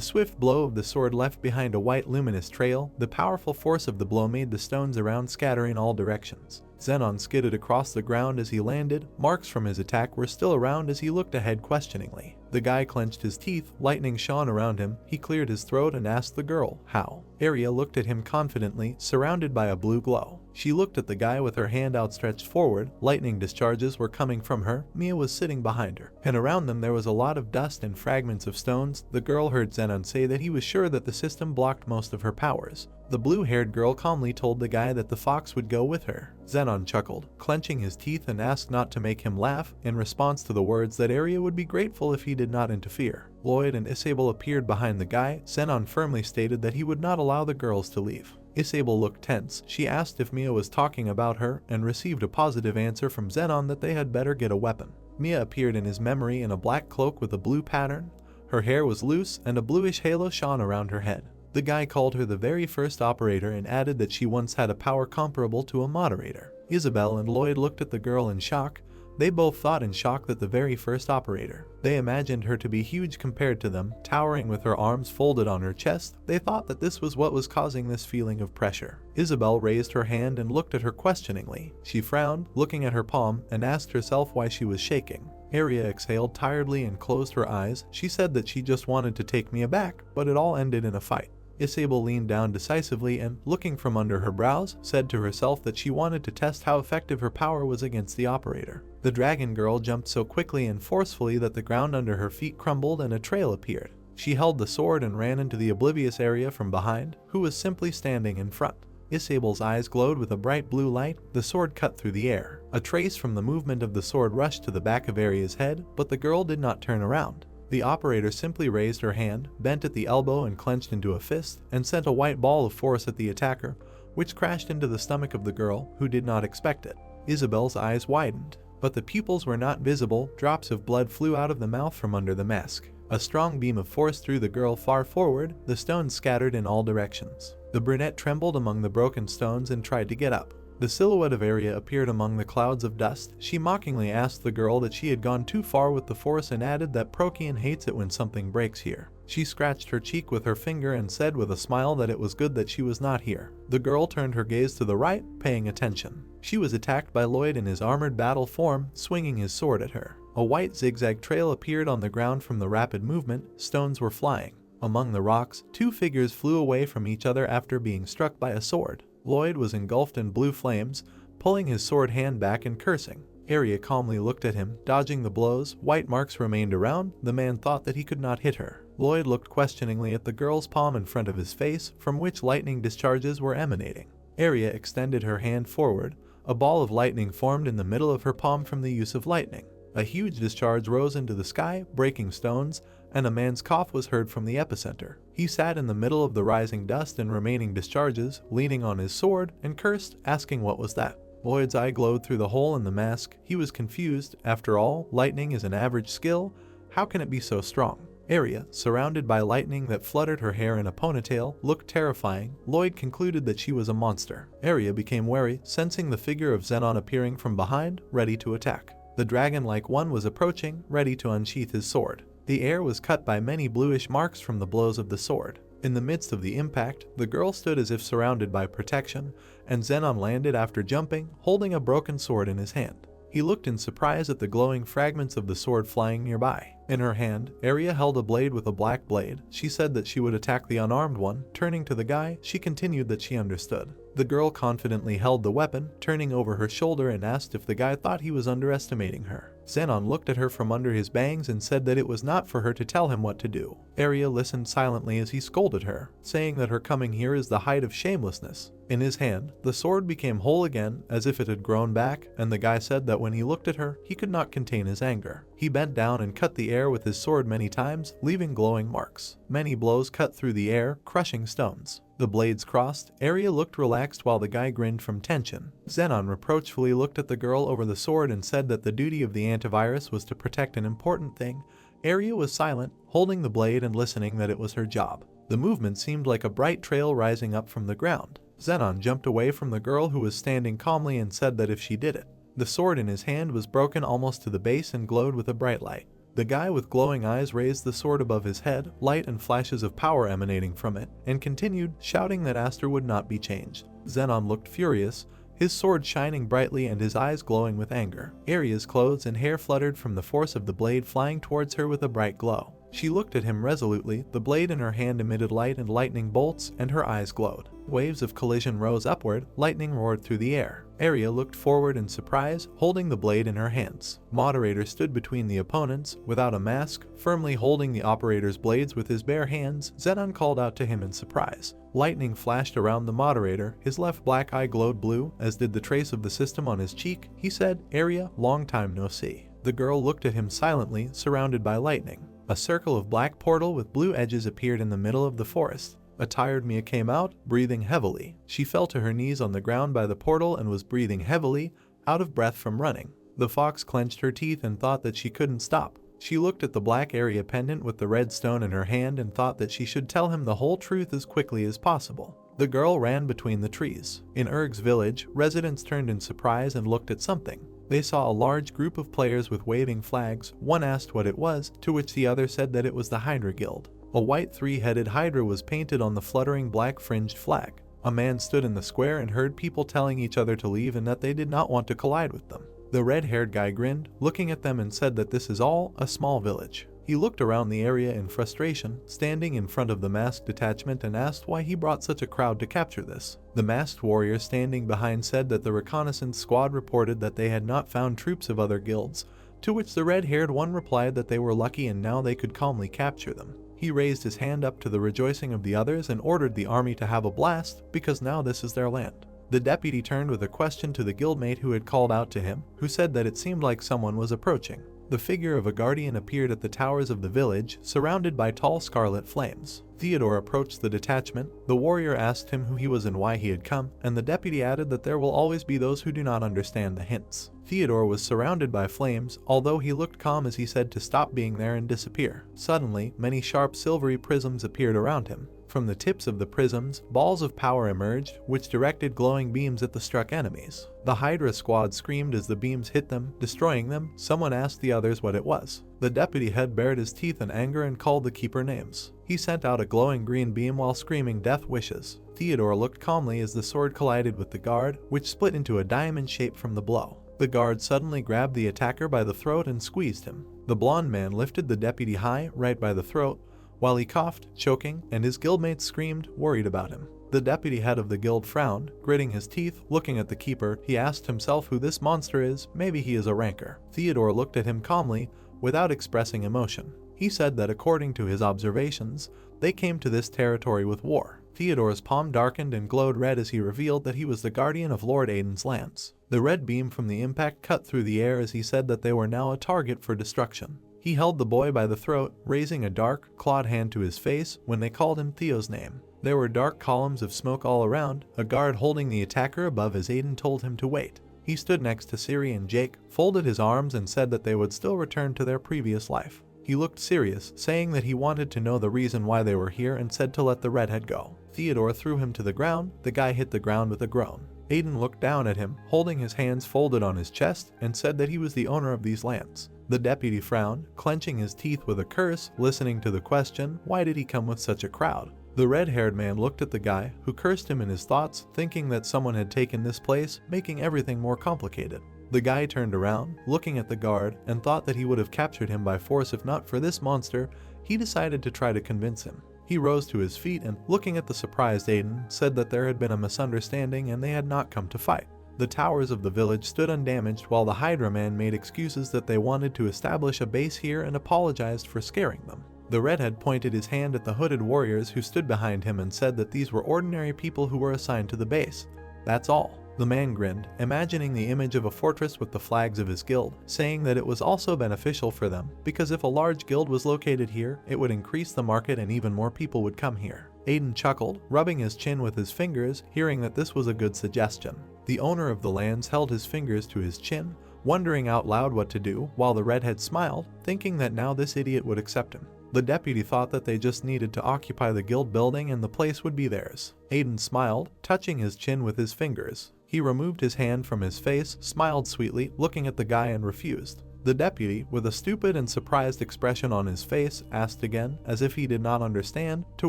swift blow of the sword left behind a white luminous trail. The powerful force of the blow made the stones around scatter in all directions. Zenon skidded across the ground as he landed. Marks from his attack were still around as he looked ahead questioningly. The guy clenched his teeth, lightning shone around him. He cleared his throat and asked the girl, "How?" Arya looked at him confidently, surrounded by a blue glow. She looked at the guy with her hand outstretched forward. Lightning discharges were coming from her. Mia was sitting behind her, and around them there was a lot of dust and fragments of stones. The girl heard Zenon say that he was sure that the system blocked most of her powers. The blue-haired girl calmly told the guy that the fox would go with her. Zenon chuckled, clenching his teeth, and asked not to make him laugh, in response to the words that Arya would be grateful if he did not interfere. Lloyd and Isabel appeared behind the guy. Zenon firmly stated that he would not allow the girls to leave. Isabel looked tense. She asked if Mia was talking about her, and received a positive answer from Zenon that they had better get a weapon. Mia appeared in his memory in a black cloak with a blue pattern. Her hair was loose, and a bluish halo shone around her head. The guy called her the very first operator and added that she once had a power comparable to a moderator. Isabel and Lloyd looked at the girl in shock. They both thought in shock that the very first operator. They imagined her to be huge compared to them, towering with her arms folded on her chest. They thought that this was what was causing this feeling of pressure. Isabel raised her hand and looked at her questioningly. She frowned, looking at her palm, and asked herself why she was shaking. Arya exhaled tiredly and closed her eyes. She said that she just wanted to take Mia back, but it all ended in a fight. Isabel leaned down decisively and, looking from under her brows, said to herself that she wanted to test how effective her power was against the operator. The dragon girl jumped so quickly and forcefully that the ground under her feet crumbled and a trail appeared. She held the sword and ran into the oblivious Arya from behind, who was simply standing in front. Isabel's eyes glowed with a bright blue light. The sword cut through the air. A trace from the movement of the sword rushed to the back of Arya's head, but the girl did not turn around. The operator simply raised her hand, bent at the elbow and clenched into a fist, and sent a white ball of force at the attacker, which crashed into the stomach of the girl, who did not expect it. Isabel's eyes widened, but the pupils were not visible. Drops of blood flew out of the mouth from under the mask. A strong beam of force threw the girl far forward, the stones scattered in all directions. The brunette trembled among the broken stones and tried to get up. The silhouette of Arya appeared among the clouds of dust. She mockingly asked the girl that she had gone too far with the force and added that Prokian hates it when something breaks here. She scratched her cheek with her finger and said with a smile that it was good that she was not here. The girl turned her gaze to the right, paying attention. She was attacked by Lloyd in his armored battle form, swinging his sword at her. A white zigzag trail appeared on the ground from the rapid movement. Stones were flying. Among the rocks, two figures flew away from each other after being struck by a sword. Lloyd was engulfed in blue flames, pulling his sword hand back and cursing. Arya calmly looked at him, dodging the blows. White marks remained around. The man thought that he could not hit her. Lloyd looked questioningly at the girl's palm in front of his face, from which lightning discharges were emanating. Arya extended her hand forward. A ball of lightning formed in the middle of her palm from the use of lightning. A huge discharge rose into the sky, breaking stones, and a man's cough was heard from the epicenter. He sat in the middle of the rising dust and remaining discharges, leaning on his sword, and cursed, asking what was that. Lloyd's eye glowed through the hole in the mask. He was confused. After all, lightning is an average skill. How can it be so strong? Arya, surrounded by lightning that fluttered her hair in a ponytail, looked terrifying. Lloyd concluded that she was a monster. Arya became wary, sensing the figure of Zenon appearing from behind, ready to attack. The dragon-like one was approaching, ready to unsheath his sword. The air was cut by many bluish marks from the blows of the sword. In the midst of the impact, the girl stood as if surrounded by protection, and Zenon landed after jumping, holding a broken sword in his hand. He looked in surprise at the glowing fragments of the sword flying nearby. In her hand, Arya held a blade with a black blade. She said that she would attack the unarmed one. Turning to the guy, she continued that she understood. The girl confidently held the weapon, turning over her shoulder and asked if the guy thought he was underestimating her. Zenon looked at her from under his bangs and said that it was not for her to tell him what to do. Arya listened silently as he scolded her, saying that her coming here is the height of shamelessness. In his hand, the sword became whole again, as if it had grown back, and the guy said that when he looked at her, he could not contain his anger. He bent down and cut the air with his sword many times, leaving glowing marks. Many blows cut through the air, crushing stones. The blades crossed. Arya looked relaxed while the guy grinned from tension. Zenon reproachfully looked at the girl over the sword and said that the duty of the antivirus was to protect an important thing. Arya was silent, holding the blade and listening that it was her job. The movement seemed like a bright trail rising up from the ground. Zenon jumped away from the girl who was standing calmly and said that if she did it. The sword in his hand was broken almost to the base and glowed with a bright light. The guy with glowing eyes raised the sword above his head, light and flashes of power emanating from it, and continued, shouting that Aster would not be changed. Zenon looked furious, his sword shining brightly and his eyes glowing with anger. Arya's clothes and hair fluttered from the force of the blade flying towards her with a bright glow. She looked at him resolutely, the blade in her hand emitted light and lightning bolts, and her eyes glowed. Waves of collision rose upward, lightning roared through the air. Arya looked forward in surprise, holding the blade in her hands. Moderator stood between the opponents, without a mask, firmly holding the operator's blades with his bare hands. Zenon called out to him in surprise. Lightning flashed around the moderator, his left black eye glowed blue, as did the trace of the system on his cheek. He said, "Arya, long time no see." The girl looked at him silently, surrounded by lightning. A circle of black portal with blue edges appeared in the middle of the forest. A tired Mia came out, breathing heavily. She fell to her knees on the ground by the portal and was breathing heavily, out of breath from running. The fox clenched her teeth and thought that she couldn't stop. She looked at the black Arya pendant with the red stone in her hand and thought that she should tell him the whole truth as quickly as possible. The girl ran between the trees. In Urg's village, residents turned in surprise and looked at something. They saw a large group of players with waving flags. One asked what it was, to which the other said that it was the Hydra Guild. A white three-headed hydra was painted on the fluttering black fringed flag. A man stood in the square and heard people telling each other to leave and that they did not want to collide with them. The red-haired guy grinned, looking at them and said that this is all a small village. He looked around the area in frustration, standing in front of the masked detachment, and asked why he brought such a crowd to capture this. The masked warrior standing behind said that the reconnaissance squad reported that they had not found troops of other guilds, to which the red-haired one replied that they were lucky and now they could calmly capture them. He raised his hand up to the rejoicing of the others and ordered the army to have a blast, because now this is their land. The deputy turned with a question to the guildmate who had called out to him, who said that it seemed like someone was approaching. the figure of a guardian appeared at the towers of the village, surrounded by tall scarlet flames. Theodore approached the detachment. The warrior asked him who he was and why he had come, and the deputy added that there will always be those who do not understand the hints. Theodore was surrounded by flames, although he looked calm as he said to stop being there and disappear. Suddenly, many sharp silvery prisms appeared around him. From the tips of the prisms, balls of power emerged, which directed glowing beams at the struck enemies. The Hydra squad screamed as the beams hit them, destroying them. Someone asked the others what it was. The deputy head bared his teeth in anger and called the keeper names. He sent out a glowing green beam while screaming death wishes. Theodore looked calmly as the sword collided with the guard, which split into a diamond shape from the blow. The guard suddenly grabbed the attacker by the throat and squeezed him. The blonde man lifted the deputy high, right by the throat, while he coughed, choking, and his guildmates screamed, worried about him. The deputy head of the guild frowned, gritting his teeth, looking at the keeper. He asked himself who this monster is. Maybe he is a ranker. Theodore looked at him calmly, without expressing emotion. He said that according to his observations, they came to this territory with war. Theodore's palm darkened and glowed red as he revealed that he was the guardian of Lord Aiden's lands. The red beam from the impact cut through the air as he said that they were now a target for destruction. He held the boy by the throat, raising a dark, clawed hand to his face when they called him Theo's name. There were dark columns of smoke all around. A guard holding the attacker above as Aiden told him to wait. He stood next to Siri and Jake, folded his arms and said that they would still return to their previous life. He looked serious, saying that he wanted to know the reason why they were here and said to let the redhead go. Theodore threw him to the ground. The guy hit the ground with a groan. Aiden looked down at him, holding his hands folded on his chest, and said that he was the owner of these lands. The deputy frowned, clenching his teeth with a curse, listening to the question, why did he come with such a crowd? The red-haired man looked at the guy, who cursed him in his thoughts, thinking that someone had taken this place, making everything more complicated. The guy turned around, looking at the guard, and thought that he would have captured him by force if not for this monster. He decided to try to convince him. He rose to his feet and, looking at the surprised Aiden, said that there had been a misunderstanding and they had not come to fight. The towers of the village stood undamaged while the Hydra man made excuses that they wanted to establish a base here and apologized for scaring them. The redhead pointed his hand at the hooded warriors who stood behind him and said that these were ordinary people who were assigned to the base. That's all. The man grinned, imagining the image of a fortress with the flags of his guild, saying that it was also beneficial for them, because if a large guild was located here, it would increase the market and even more people would come here. Aiden chuckled, rubbing his chin with his fingers, hearing that this was a good suggestion. The owner of the lands held his fingers to his chin, wondering out loud what to do, while the redhead smiled, thinking that now this idiot would accept him. The deputy thought that they just needed to occupy the guild building and the place would be theirs. Aiden smiled, touching his chin with his fingers. He removed his hand from his face, smiled sweetly, looking at the guy and refused. The deputy, with a stupid and surprised expression on his face, asked again, as if he did not understand, to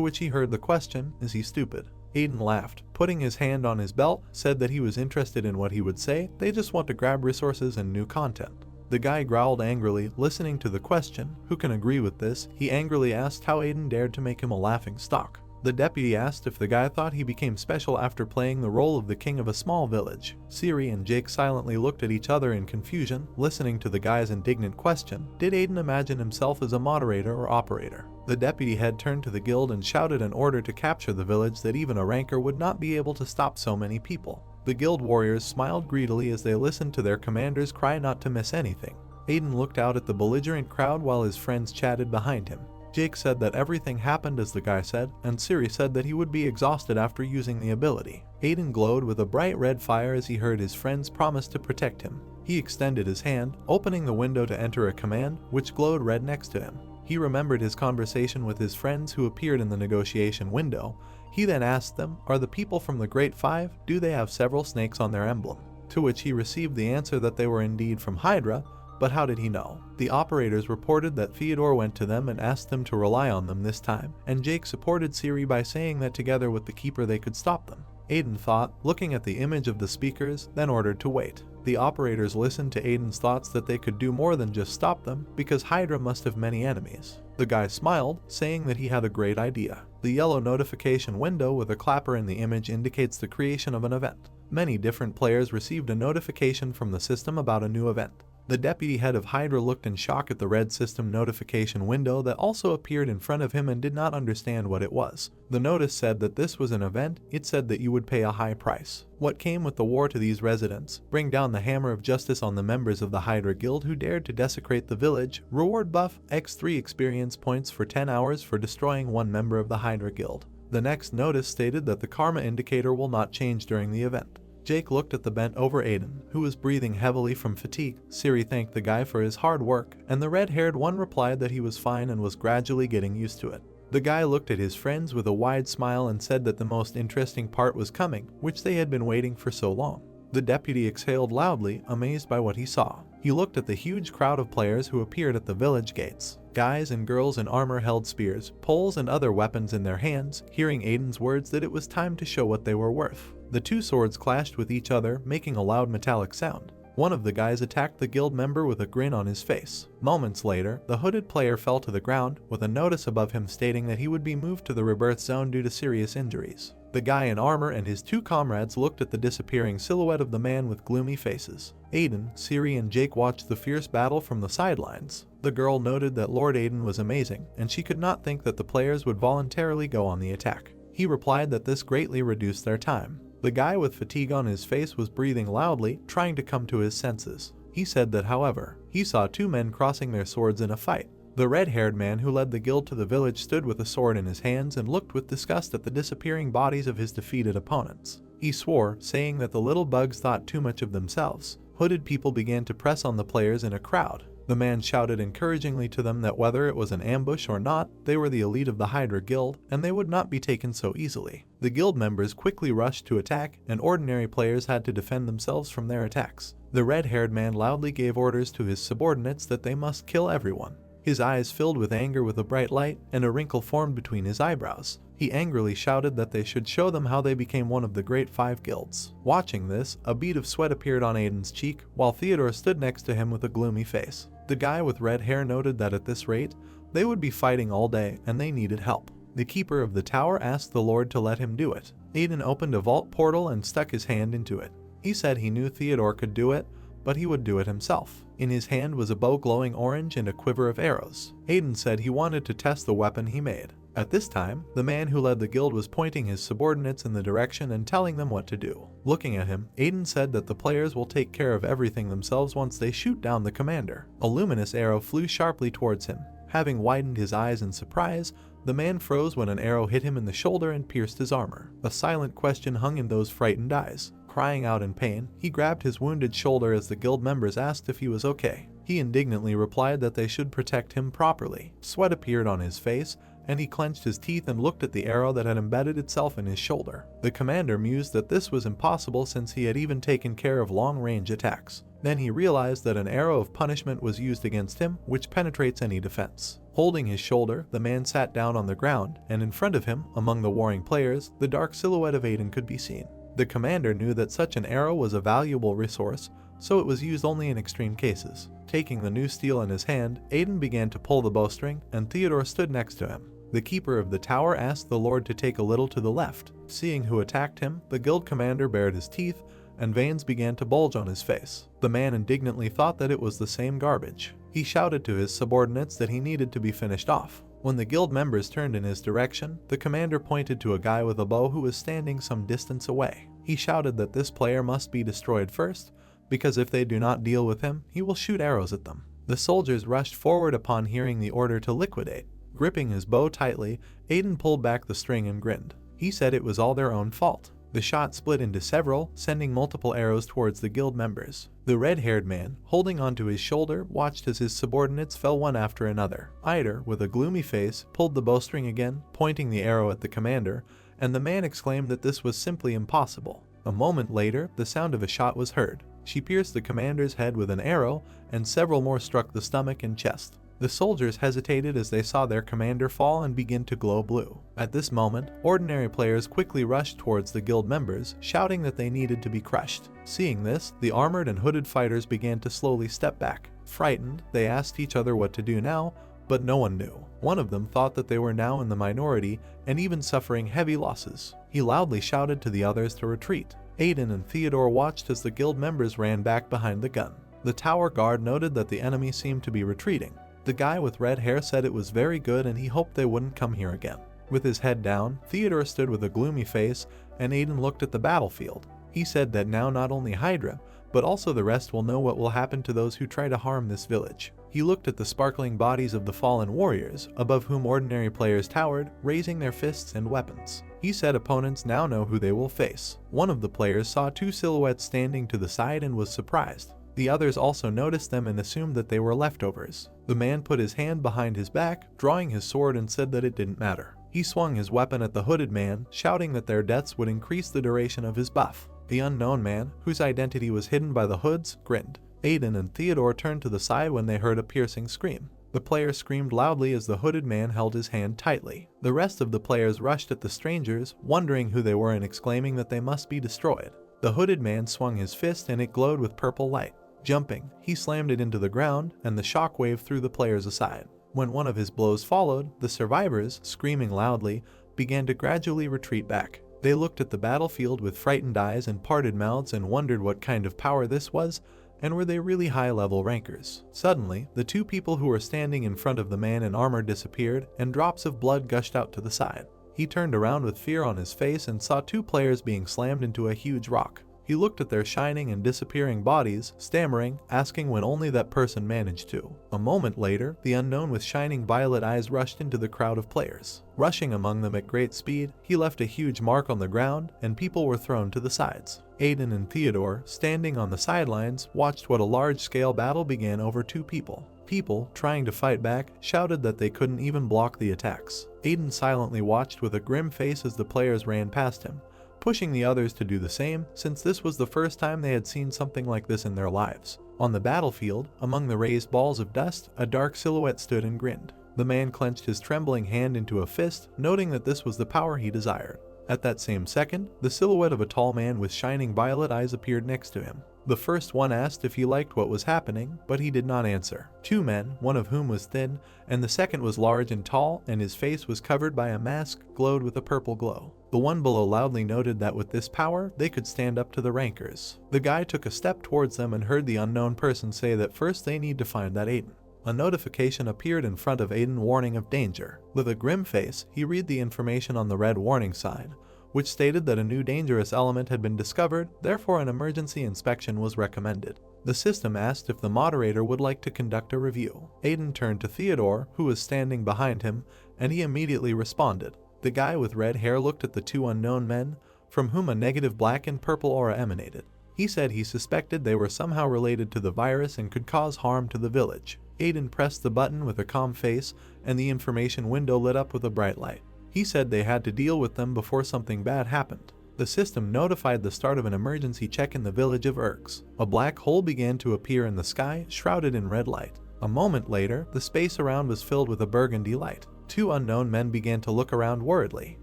which he heard the question, is he stupid? Aiden laughed, putting his hand on his belt, said that he was interested in what he would say, they just want to grab resources and new content. The guy growled angrily, listening to the question, who can agree with this? He angrily asked how Aiden dared to make him a laughing stock. The deputy asked if the guy thought he became special after playing the role of the king of a small village. Siri and Jake silently looked at each other in confusion, listening to the guy's indignant question. Did Aiden imagine himself as a moderator or operator? The deputy head turned to the guild and shouted an order to capture the village that even a ranker would not be able to stop so many people. The guild warriors smiled greedily as they listened to their commanders cry not to miss anything. Aiden looked out at the belligerent crowd while his friends chatted behind him. Jake said that everything happened as the guy said, and Siri said that he would be exhausted after using the ability. Aiden glowed with a bright red fire as he heard his friends promise to protect him. He extended his hand, opening the window to enter a command, which glowed red next to him. He remembered his conversation with his friends who appeared in the negotiation window. He then asked them, are the people from the Great Five, do they have several snakes on their emblem? To which he received the answer that they were indeed from Hydra, but how did he know? The operators reported that Theodore went to them and asked them to rely on them this time, and Jake supported Siri by saying that together with the keeper they could stop them. Aiden thought, looking at the image of the speakers, then ordered to wait. The operators listened to Aiden's thoughts that they could do more than just stop them, because Hydra must have many enemies. The guy smiled, saying that he had a great idea. The yellow notification window with a clapper in the image indicates the creation of an event. Many different players received a notification from the system about a new event. The deputy head of Hydra looked in shock at the red system notification window that also appeared in front of him and did not understand what it was. The notice said that this was an event. It said that you would pay a high price. What came with the war to these residents? Bring down the hammer of justice on the members of the Hydra Guild who dared to desecrate the village. Reward buff, X3 experience points for 10 hours for destroying one member of the Hydra Guild. The next notice stated that the karma indicator will not change during the event. Jake looked at the bent-over Aiden, who was breathing heavily from fatigue. Siri thanked the guy for his hard work, and the red-haired one replied that he was fine and was gradually getting used to it. The guy looked at his friends with a wide smile and said that the most interesting part was coming, which they had been waiting for so long. The deputy exhaled loudly, amazed by what he saw. He looked at the huge crowd of players who appeared at the village gates. Guys and girls in armor held spears, poles, and other weapons in their hands, hearing Aiden's words that it was time to show what they were worth. The two swords clashed with each other, making a loud metallic sound. One of the guys attacked the guild member with a grin on his face. Moments later, the hooded player fell to the ground, with a notice above him stating that he would be moved to the rebirth zone due to serious injuries. The guy in armor and his two comrades looked at the disappearing silhouette of the man with gloomy faces. Aiden, Siri, and Jake watched the fierce battle from the sidelines. The girl noted that Lord Aiden was amazing, and she could not think that the players would voluntarily go on the attack. He replied that this greatly reduced their time. The guy with fatigue on his face was breathing loudly, trying to come to his senses. He said that, however, he saw two men crossing their swords in a fight. The red-haired man who led the guild to the village stood with a sword in his hands and looked with disgust at the disappearing bodies of his defeated opponents. He swore, saying that the little bugs thought too much of themselves. Hooded people began to press on the players in a crowd. The man shouted encouragingly to them that whether it was an ambush or not, they were the elite of the Hydra Guild, and they would not be taken so easily. The guild members quickly rushed to attack, and ordinary players had to defend themselves from their attacks. The red-haired man loudly gave orders to his subordinates that they must kill everyone. His eyes filled with anger with a bright light, and a wrinkle formed between his eyebrows. He angrily shouted that they should show them how they became one of the great 5 guilds. Watching this, a bead of sweat appeared on Aiden's cheek, while Theodore stood next to him with a gloomy face. The guy with red hair noted that at this rate, they would be fighting all day and they needed help. The keeper of the tower asked the Lord to let him do it. Aiden opened a vault portal and stuck his hand into it. He said he knew Theodore could do it, but he would do it himself. In his hand was a bow glowing orange and a quiver of arrows. Aiden said he wanted to test the weapon he made. At this time, the man who led the guild was pointing his subordinates in the direction and telling them what to do. Looking at him, Aiden said that the players will take care of everything themselves once they shoot down the commander. A luminous arrow flew sharply towards him. Having widened his eyes in surprise, the man froze when an arrow hit him in the shoulder and pierced his armor. A silent question hung in those frightened eyes. Crying out in pain, he grabbed his wounded shoulder as the guild members asked if he was okay. He indignantly replied that they should protect him properly. Sweat appeared on his face, and he clenched his teeth and looked at the arrow that had embedded itself in his shoulder. The commander mused that this was impossible since he had even taken care of long-range attacks. Then he realized that an arrow of punishment was used against him, which penetrates any defense. Holding his shoulder, the man sat down on the ground, and in front of him, among the warring players, the dark silhouette of Aiden could be seen. The commander knew that such an arrow was a valuable resource, so it was used only in extreme cases. Taking the new steel in his hand, Aiden began to pull the bowstring, and Theodore stood next to him. The keeper of the tower asked the Lord to take a little to the left. Seeing who attacked him, the guild commander bared his teeth, and veins began to bulge on his face. The man indignantly thought that it was the same garbage. He shouted to his subordinates that he needed to be finished off. When the guild members turned in his direction, the commander pointed to a guy with a bow who was standing some distance away. He shouted that this player must be destroyed first, because if they do not deal with him, he will shoot arrows at them. The soldiers rushed forward upon hearing the order to liquidate. Gripping his bow tightly, Aiden pulled back the string and grinned. He said it was all their own fault. The shot split into several, sending multiple arrows towards the guild members. The red-haired man, holding onto his shoulder, watched as his subordinates fell one after another. Aster, with a gloomy face, pulled the bowstring again, pointing the arrow at the commander, and the man exclaimed that this was simply impossible. A moment later, the sound of a shot was heard. She pierced the commander's head with an arrow, and several more struck the stomach and chest. The soldiers hesitated as they saw their commander fall and begin to glow blue. At this moment, ordinary players quickly rushed towards the guild members, shouting that they needed to be crushed. Seeing this, the armored and hooded fighters began to slowly step back. Frightened, they asked each other what to do now, but no one knew. One of them thought that they were now in the minority and even suffering heavy losses. He loudly shouted to the others to retreat. Aiden and Theodore watched as the guild members ran back behind the gun. The tower guard noted that the enemy seemed to be retreating. The guy with red hair said it was very good and he hoped they wouldn't come here again. With his head down, Theodore stood with a gloomy face, and Aiden looked at the battlefield. He said that now not only Hydra, but also the rest will know what will happen to those who try to harm this village. He looked at the sparkling bodies of the fallen warriors, above whom ordinary players towered, raising their fists and weapons. He said opponents now know who they will face. One of the players saw two silhouettes standing to the side and was surprised. The others also noticed them and assumed that they were leftovers. The man put his hand behind his back, drawing his sword, and said that it didn't matter. He swung his weapon at the hooded man, shouting that their deaths would increase the duration of his buff. The unknown man, whose identity was hidden by the hoods, grinned. Aiden and Theodore turned to the side when they heard a piercing scream. The player screamed loudly as the hooded man held his hand tightly. The rest of the players rushed at the strangers, wondering who they were and exclaiming that they must be destroyed. The hooded man swung his fist and it glowed with purple light. Jumping, he slammed it into the ground, and the shockwave threw the players aside. When one of his blows followed, the survivors, screaming loudly, began to gradually retreat back. They looked at the battlefield with frightened eyes and parted mouths and wondered what kind of power this was, and were they really high-level rankers. Suddenly, the two people who were standing in front of the man in armor disappeared, and drops of blood gushed out to the side. He turned around with fear on his face and saw two players being slammed into a huge rock. He looked at their shining and disappearing bodies, stammering, asking when only that person managed to. A moment later, the unknown with shining violet eyes rushed into the crowd of players. Rushing among them at great speed, he left a huge mark on the ground, and people were thrown to the sides. Aiden and Theodore, standing on the sidelines, watched what a large-scale battle began over two people. People, trying to fight back, shouted that they couldn't even block the attacks. Aiden silently watched with a grim face as the players ran past him, pushing the others to do the same, since this was the first time they had seen something like this in their lives. On the battlefield, among the raised balls of dust, a dark silhouette stood and grinned. The man clenched his trembling hand into a fist, noting that this was the power he desired. At that same second, the silhouette of a tall man with shining violet eyes appeared next to him. The first one asked if he liked what was happening, but he did not answer. Two men, one of whom was thin, and the second was large and tall, and his face was covered by a mask glowed with a purple glow. The one below loudly noted that with this power, they could stand up to the rankers. The guy took a step towards them and heard the unknown person say that first they need to find that Aiden. A notification appeared in front of Aiden warning of danger. With a grim face, he read the information on the red warning sign, which stated that a new dangerous element had been discovered, therefore an emergency inspection was recommended. The system asked if the moderator would like to conduct a review. Aiden turned to Theodore, who was standing behind him, and he immediately responded. The guy with red hair looked at the two unknown men, from whom a negative black and purple aura emanated. He said he suspected they were somehow related to the virus and could cause harm to the village. Aiden pressed the button with a calm face, and the information window lit up with a bright light. He said they had to deal with them before something bad happened. The system notified the start of an emergency check in the village of Urks. A black hole began to appear in the sky, shrouded in red light. A moment later, the space around was filled with a burgundy light. Two unknown men began to look around worriedly.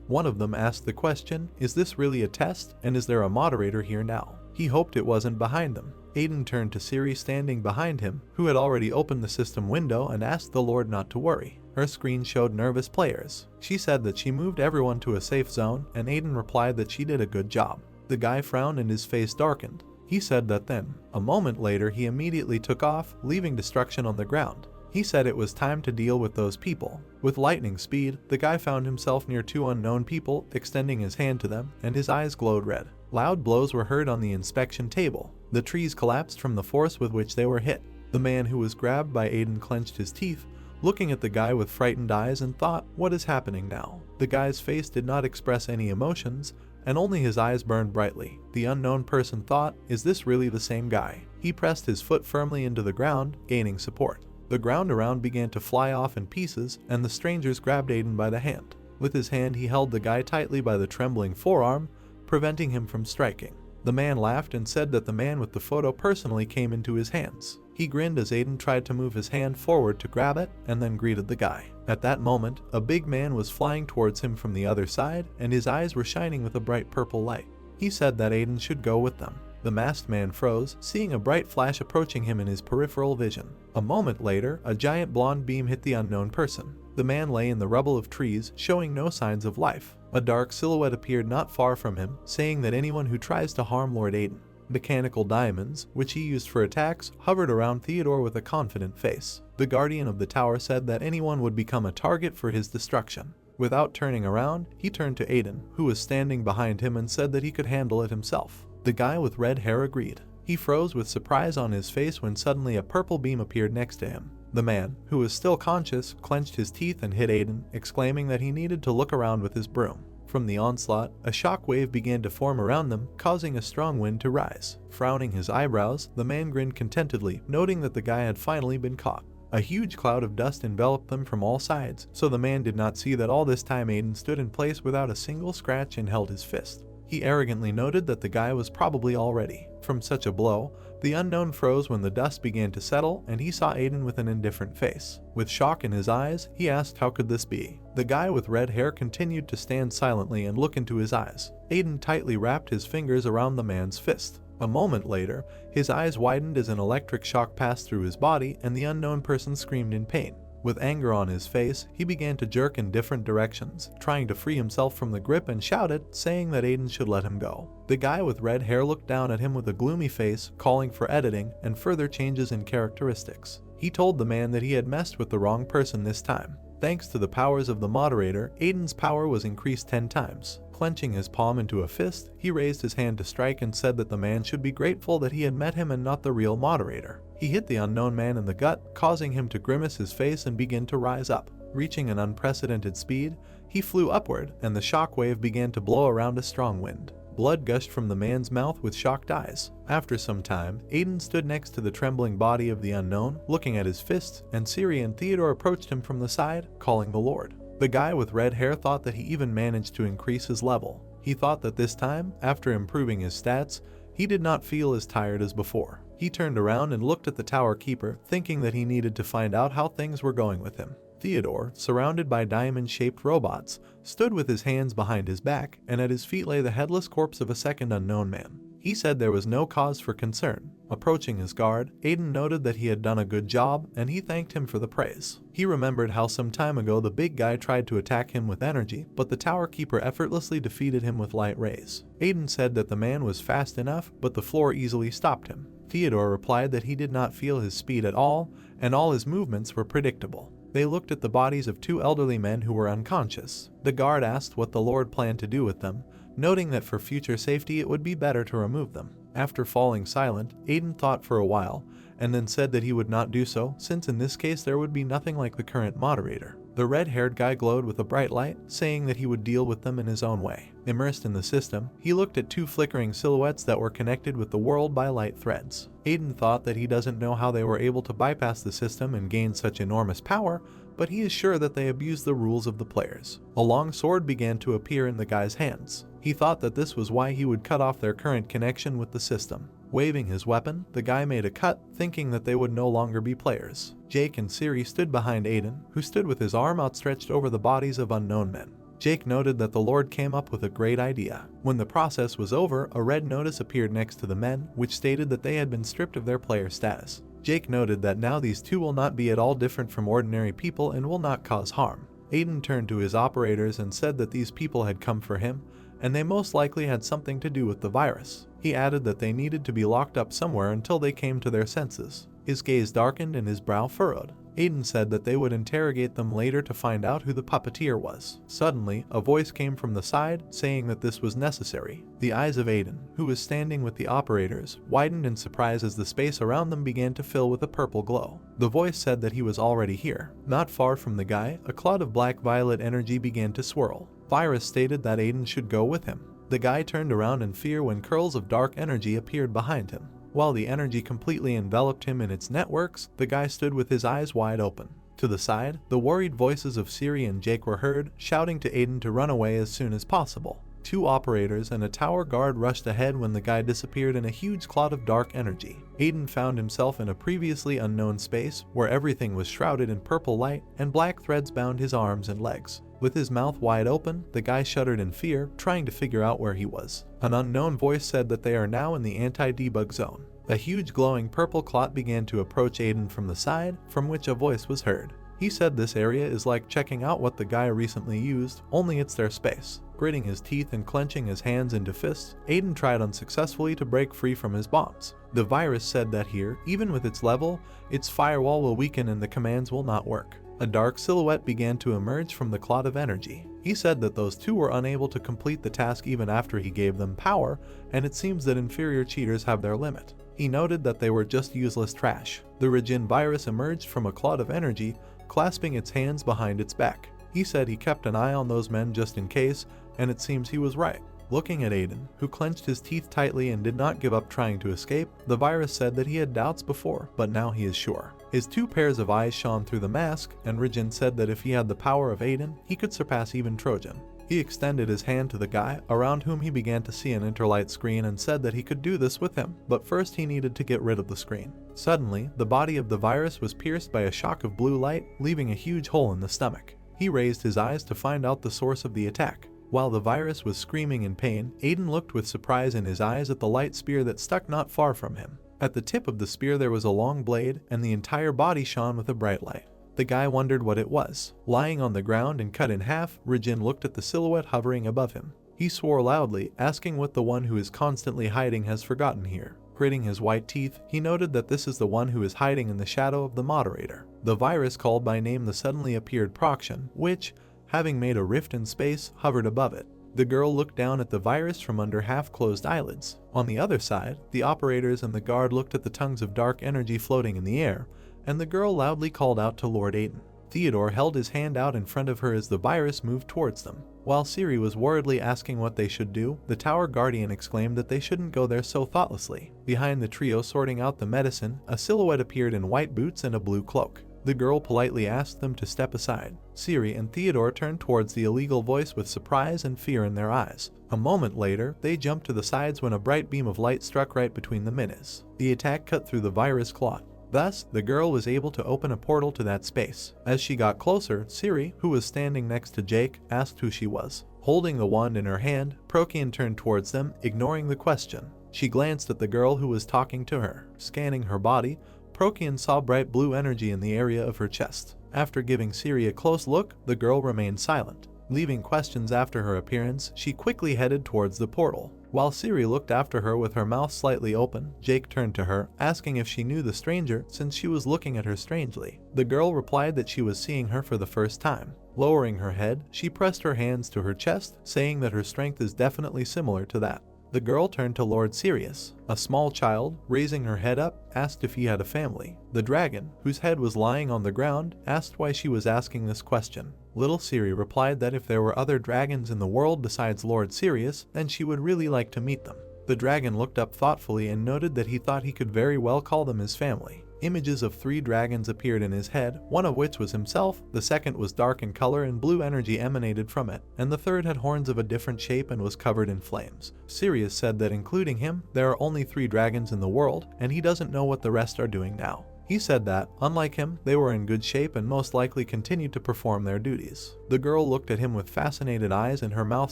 One of them asked the question, "Is this really a test, and is there a moderator here now?" He hoped it wasn't behind them. Aiden turned to Siri standing behind him, who had already opened the system window, and asked the Lord not to worry. Her screen showed nervous players. She said that she moved everyone to a safe zone, and Aiden replied that she did a good job. The guy frowned and his face darkened. He said that then. A moment later, he immediately took off, leaving destruction on the ground. He said it was time to deal with those people. With lightning speed, the guy found himself near two unknown people, extending his hand to them, and his eyes glowed red. Loud blows were heard on the inspection table. The trees collapsed from the force with which they were hit. The man who was grabbed by Aiden clenched his teeth, looking at the guy with frightened eyes, and thought, "What is happening now?" The guy's face did not express any emotions, and only his eyes burned brightly. The unknown person thought, "Is this really the same guy?" He pressed his foot firmly into the ground, gaining support. The ground around began to fly off in pieces, and the strangers grabbed Aiden by the hand. With his hand he held the guy tightly by the trembling forearm, preventing him from striking. The man laughed and said that the man with the photo personally came into his hands. He grinned as Aiden tried to move his hand forward to grab it, and then greeted the guy. At that moment, a big man was flying towards him from the other side, and his eyes were shining with a bright purple light. He said that Aiden should go with them. The masked man froze, seeing a bright flash approaching him in his peripheral vision. A moment later, a giant blonde beam hit the unknown person. The man lay in the rubble of trees, showing no signs of life. A dark silhouette appeared not far from him, saying that anyone who tries to harm Lord Aiden Mechanical diamonds, which he used for attacks, hovered around Theodore with a confident face. The guardian of the tower said that anyone would become a target for his destruction. Without turning around, he turned to Aiden, who was standing behind him, and said that he could handle it himself. The guy with red hair agreed. He froze with surprise on his face when suddenly a purple beam appeared next to him. The man, who was still conscious, clenched his teeth and hit Aiden, exclaiming that he needed to look around with his broom. From the onslaught, a shock wave began to form around them, causing a strong wind to rise. Frowning his eyebrows, the man grinned contentedly, noting that the guy had finally been caught. A huge cloud of dust enveloped them from all sides, so the man did not see that all this time Aiden stood in place without a single scratch and held his fist. He arrogantly noted that the guy was probably all ready. From such a blow, the unknown froze when the dust began to settle, and he saw Aiden with an indifferent face. With shock in his eyes, he asked how could this be. The guy with red hair continued to stand silently and look into his eyes. Aiden tightly wrapped his fingers around the man's fist. A moment later, his eyes widened as an electric shock passed through his body, and the unknown person screamed in pain. With anger on his face, he began to jerk in different directions, trying to free himself from the grip, and shouted, saying that Aiden should let him go. The guy with red hair looked down at him with a gloomy face, calling for editing and further changes in characteristics. He told the man that he had messed with the wrong person this time. Thanks to the powers of the Moderator, Aiden's power was increased 10 times. Clenching his palm into a fist, he raised his hand to strike and said that the man should be grateful that he had met him and not the real Moderator. He hit the unknown man in the gut, causing him to grimace his face and begin to rise up. Reaching an unprecedented speed, he flew upward, and the shock wave began to blow around a strong wind. Blood gushed from the man's mouth with shocked eyes. After some time, Aiden stood next to the trembling body of the unknown, looking at his fists, and Siri and Theodore approached him from the side, calling the Lord. The guy with red hair thought that he even managed to increase his level. He thought that this time, after improving his stats, he did not feel as tired as before. He turned around and looked at the tower keeper, thinking that he needed to find out how things were going with him. Theodore, surrounded by diamond-shaped robots, stood with his hands behind his back, and at his feet lay the headless corpse of a second unknown man. He said there was no cause for concern. Approaching his guard, Aiden noted that he had done a good job, and he thanked him for the praise. He remembered how some time ago the big guy tried to attack him with energy, but the tower keeper effortlessly defeated him with light rays. Aiden said that the man was fast enough, but the floor easily stopped him. Theodore replied that he did not feel his speed at all, and all his movements were predictable. They looked at the bodies of 2 elderly men who were unconscious. The guard asked what the Lord planned to do with them, noting that for future safety it would be better to remove them. After falling silent, Aiden thought for a while, and then said that he would not do so, since in this case there would be nothing like the current Moderator. The red-haired guy glowed with a bright light, saying that he would deal with them in his own way. Immersed in the system, he looked at 2 flickering silhouettes that were connected with the world by light threads. Aiden thought that he doesn't know how they were able to bypass the system and gain such enormous power, but he is sure that they abused the rules of the players. A long sword began to appear in the guy's hands. He thought that this was why he would cut off their current connection with the system. Waving his weapon, the guy made a cut, thinking that they would no longer be players. Jake and Siri stood behind Aiden, who stood with his arm outstretched over the bodies of unknown men. Jake noted that the Lord came up with a great idea. When the process was over, a red notice appeared next to the men, which stated that they had been stripped of their player status. Jake noted that now these 2 will not be at all different from ordinary people and will not cause harm. Aiden turned to his operators and said that these people had come for him, and they most likely had something to do with the virus. He added that they needed to be locked up somewhere until they came to their senses. His gaze darkened and his brow furrowed. Aiden said that they would interrogate them later to find out who the puppeteer was. Suddenly, a voice came from the side, saying that this was necessary. The eyes of Aiden, who was standing with the operators, widened in surprise as the space around them began to fill with a purple glow. The voice said that he was already here. Not far from the guy, a cloud of black-violet energy began to swirl. Virus stated that Aiden should go with him. The guy turned around in fear when curls of dark energy appeared behind him. While the energy completely enveloped him in its networks, the guy stood with his eyes wide open. To the side, the worried voices of Siri and Jake were heard, shouting to Aiden to run away as soon as possible. 2 operators and a tower guard rushed ahead when the guy disappeared in a huge cloud of dark energy. Aiden found himself in a previously unknown space, where everything was shrouded in purple light, and black threads bound his arms and legs. With his mouth wide open, the guy shuddered in fear, trying to figure out where he was. An unknown voice said that they are now in the anti-debug zone. A huge glowing purple clot began to approach Aiden from the side, from which a voice was heard. He said this area is like checking out what the guy recently used, only it's their space. Gritting his teeth and clenching his hands into fists, Aiden tried unsuccessfully to break free from his bombs. The virus said that here, even with its level, its firewall will weaken and the commands will not work. A dark silhouette began to emerge from the cloud of energy. He said that those two were unable to complete the task even after he gave them power, and it seems that inferior cheaters have their limit. He noted that they were just useless trash. The Reborn virus emerged from a cloud of energy, clasping its hands behind its back. He said he kept an eye on those men just in case, and it seems he was right. Looking at Aiden, who clenched his teeth tightly and did not give up trying to escape, the virus said that he had doubts before, but now he is sure. His two pairs of eyes shone through the mask, and Reborn said that if he had the power of Aiden, he could surpass even Trojan. He extended his hand to the guy, around whom he began to see an interlight screen, and said that he could do this with him, but first he needed to get rid of the screen. Suddenly, the body of the virus was pierced by a shock of blue light, leaving a huge hole in the stomach. He raised his eyes to find out the source of the attack. While the virus was screaming in pain, Aiden looked with surprise in his eyes at the light spear that stuck not far from him. At the tip of the spear there was a long blade, and the entire body shone with a bright light. The guy wondered what it was. Lying on the ground and cut in half, Reborn looked at the silhouette hovering above him. He swore loudly, asking what the one who is constantly hiding has forgotten here. Gritting his white teeth, he noted that this is the one who is hiding in the shadow of the Moderator. The virus called by name the suddenly appeared Prodigy, which, having made a rift in space, hovered above it. The girl looked down at the virus from under half-closed eyelids. On the other side, the operators and the guard looked at the tongues of dark energy floating in the air, and the girl loudly called out to Lord Aiden. Theodore held his hand out in front of her as the virus moved towards them. While Siri was worriedly asking what they should do, the tower guardian exclaimed that they shouldn't go there so thoughtlessly. Behind the trio sorting out the medicine, a silhouette appeared in white boots and a blue cloak. The girl politely asked them to step aside. Siri and Theodore turned towards the illegal voice with surprise and fear in their eyes. A moment later, they jumped to the sides when a bright beam of light struck right between the minis. The attack cut through the virus cloth. Thus, the girl was able to open a portal to that space. As she got closer, Siri, who was standing next to Jake, asked who she was. Holding the wand in her hand, Prodigy turned towards them, ignoring the question. She glanced at the girl who was talking to her. Scanning her body, Prodigy saw bright blue energy in the area of her chest. After giving Siri a close look, the girl remained silent. Leaving questions after her appearance, she quickly headed towards the portal. While Siri looked after her with her mouth slightly open, Jake turned to her, asking if she knew the stranger since she was looking at her strangely. The girl replied that she was seeing her for the first time. Lowering her head, she pressed her hands to her chest, saying that her strength is definitely similar to that. The girl turned to Lord Sirius. A small child, raising her head up, asked if he had a family. The dragon, whose head was lying on the ground, asked why she was asking this question. Little Siri replied that if there were other dragons in the world besides Lord Sirius, then she would really like to meet them. The dragon looked up thoughtfully and noted that he thought he could very well call them his family. Images of 3 dragons appeared in his head, one of which was himself, the second was dark in color and blue energy emanated from it, and the third had horns of a different shape and was covered in flames. Sirius said that including him, there are only 3 dragons in the world, and he doesn't know what the rest are doing now. He said that, unlike him, they were in good shape and most likely continued to perform their duties. The girl looked at him with fascinated eyes and her mouth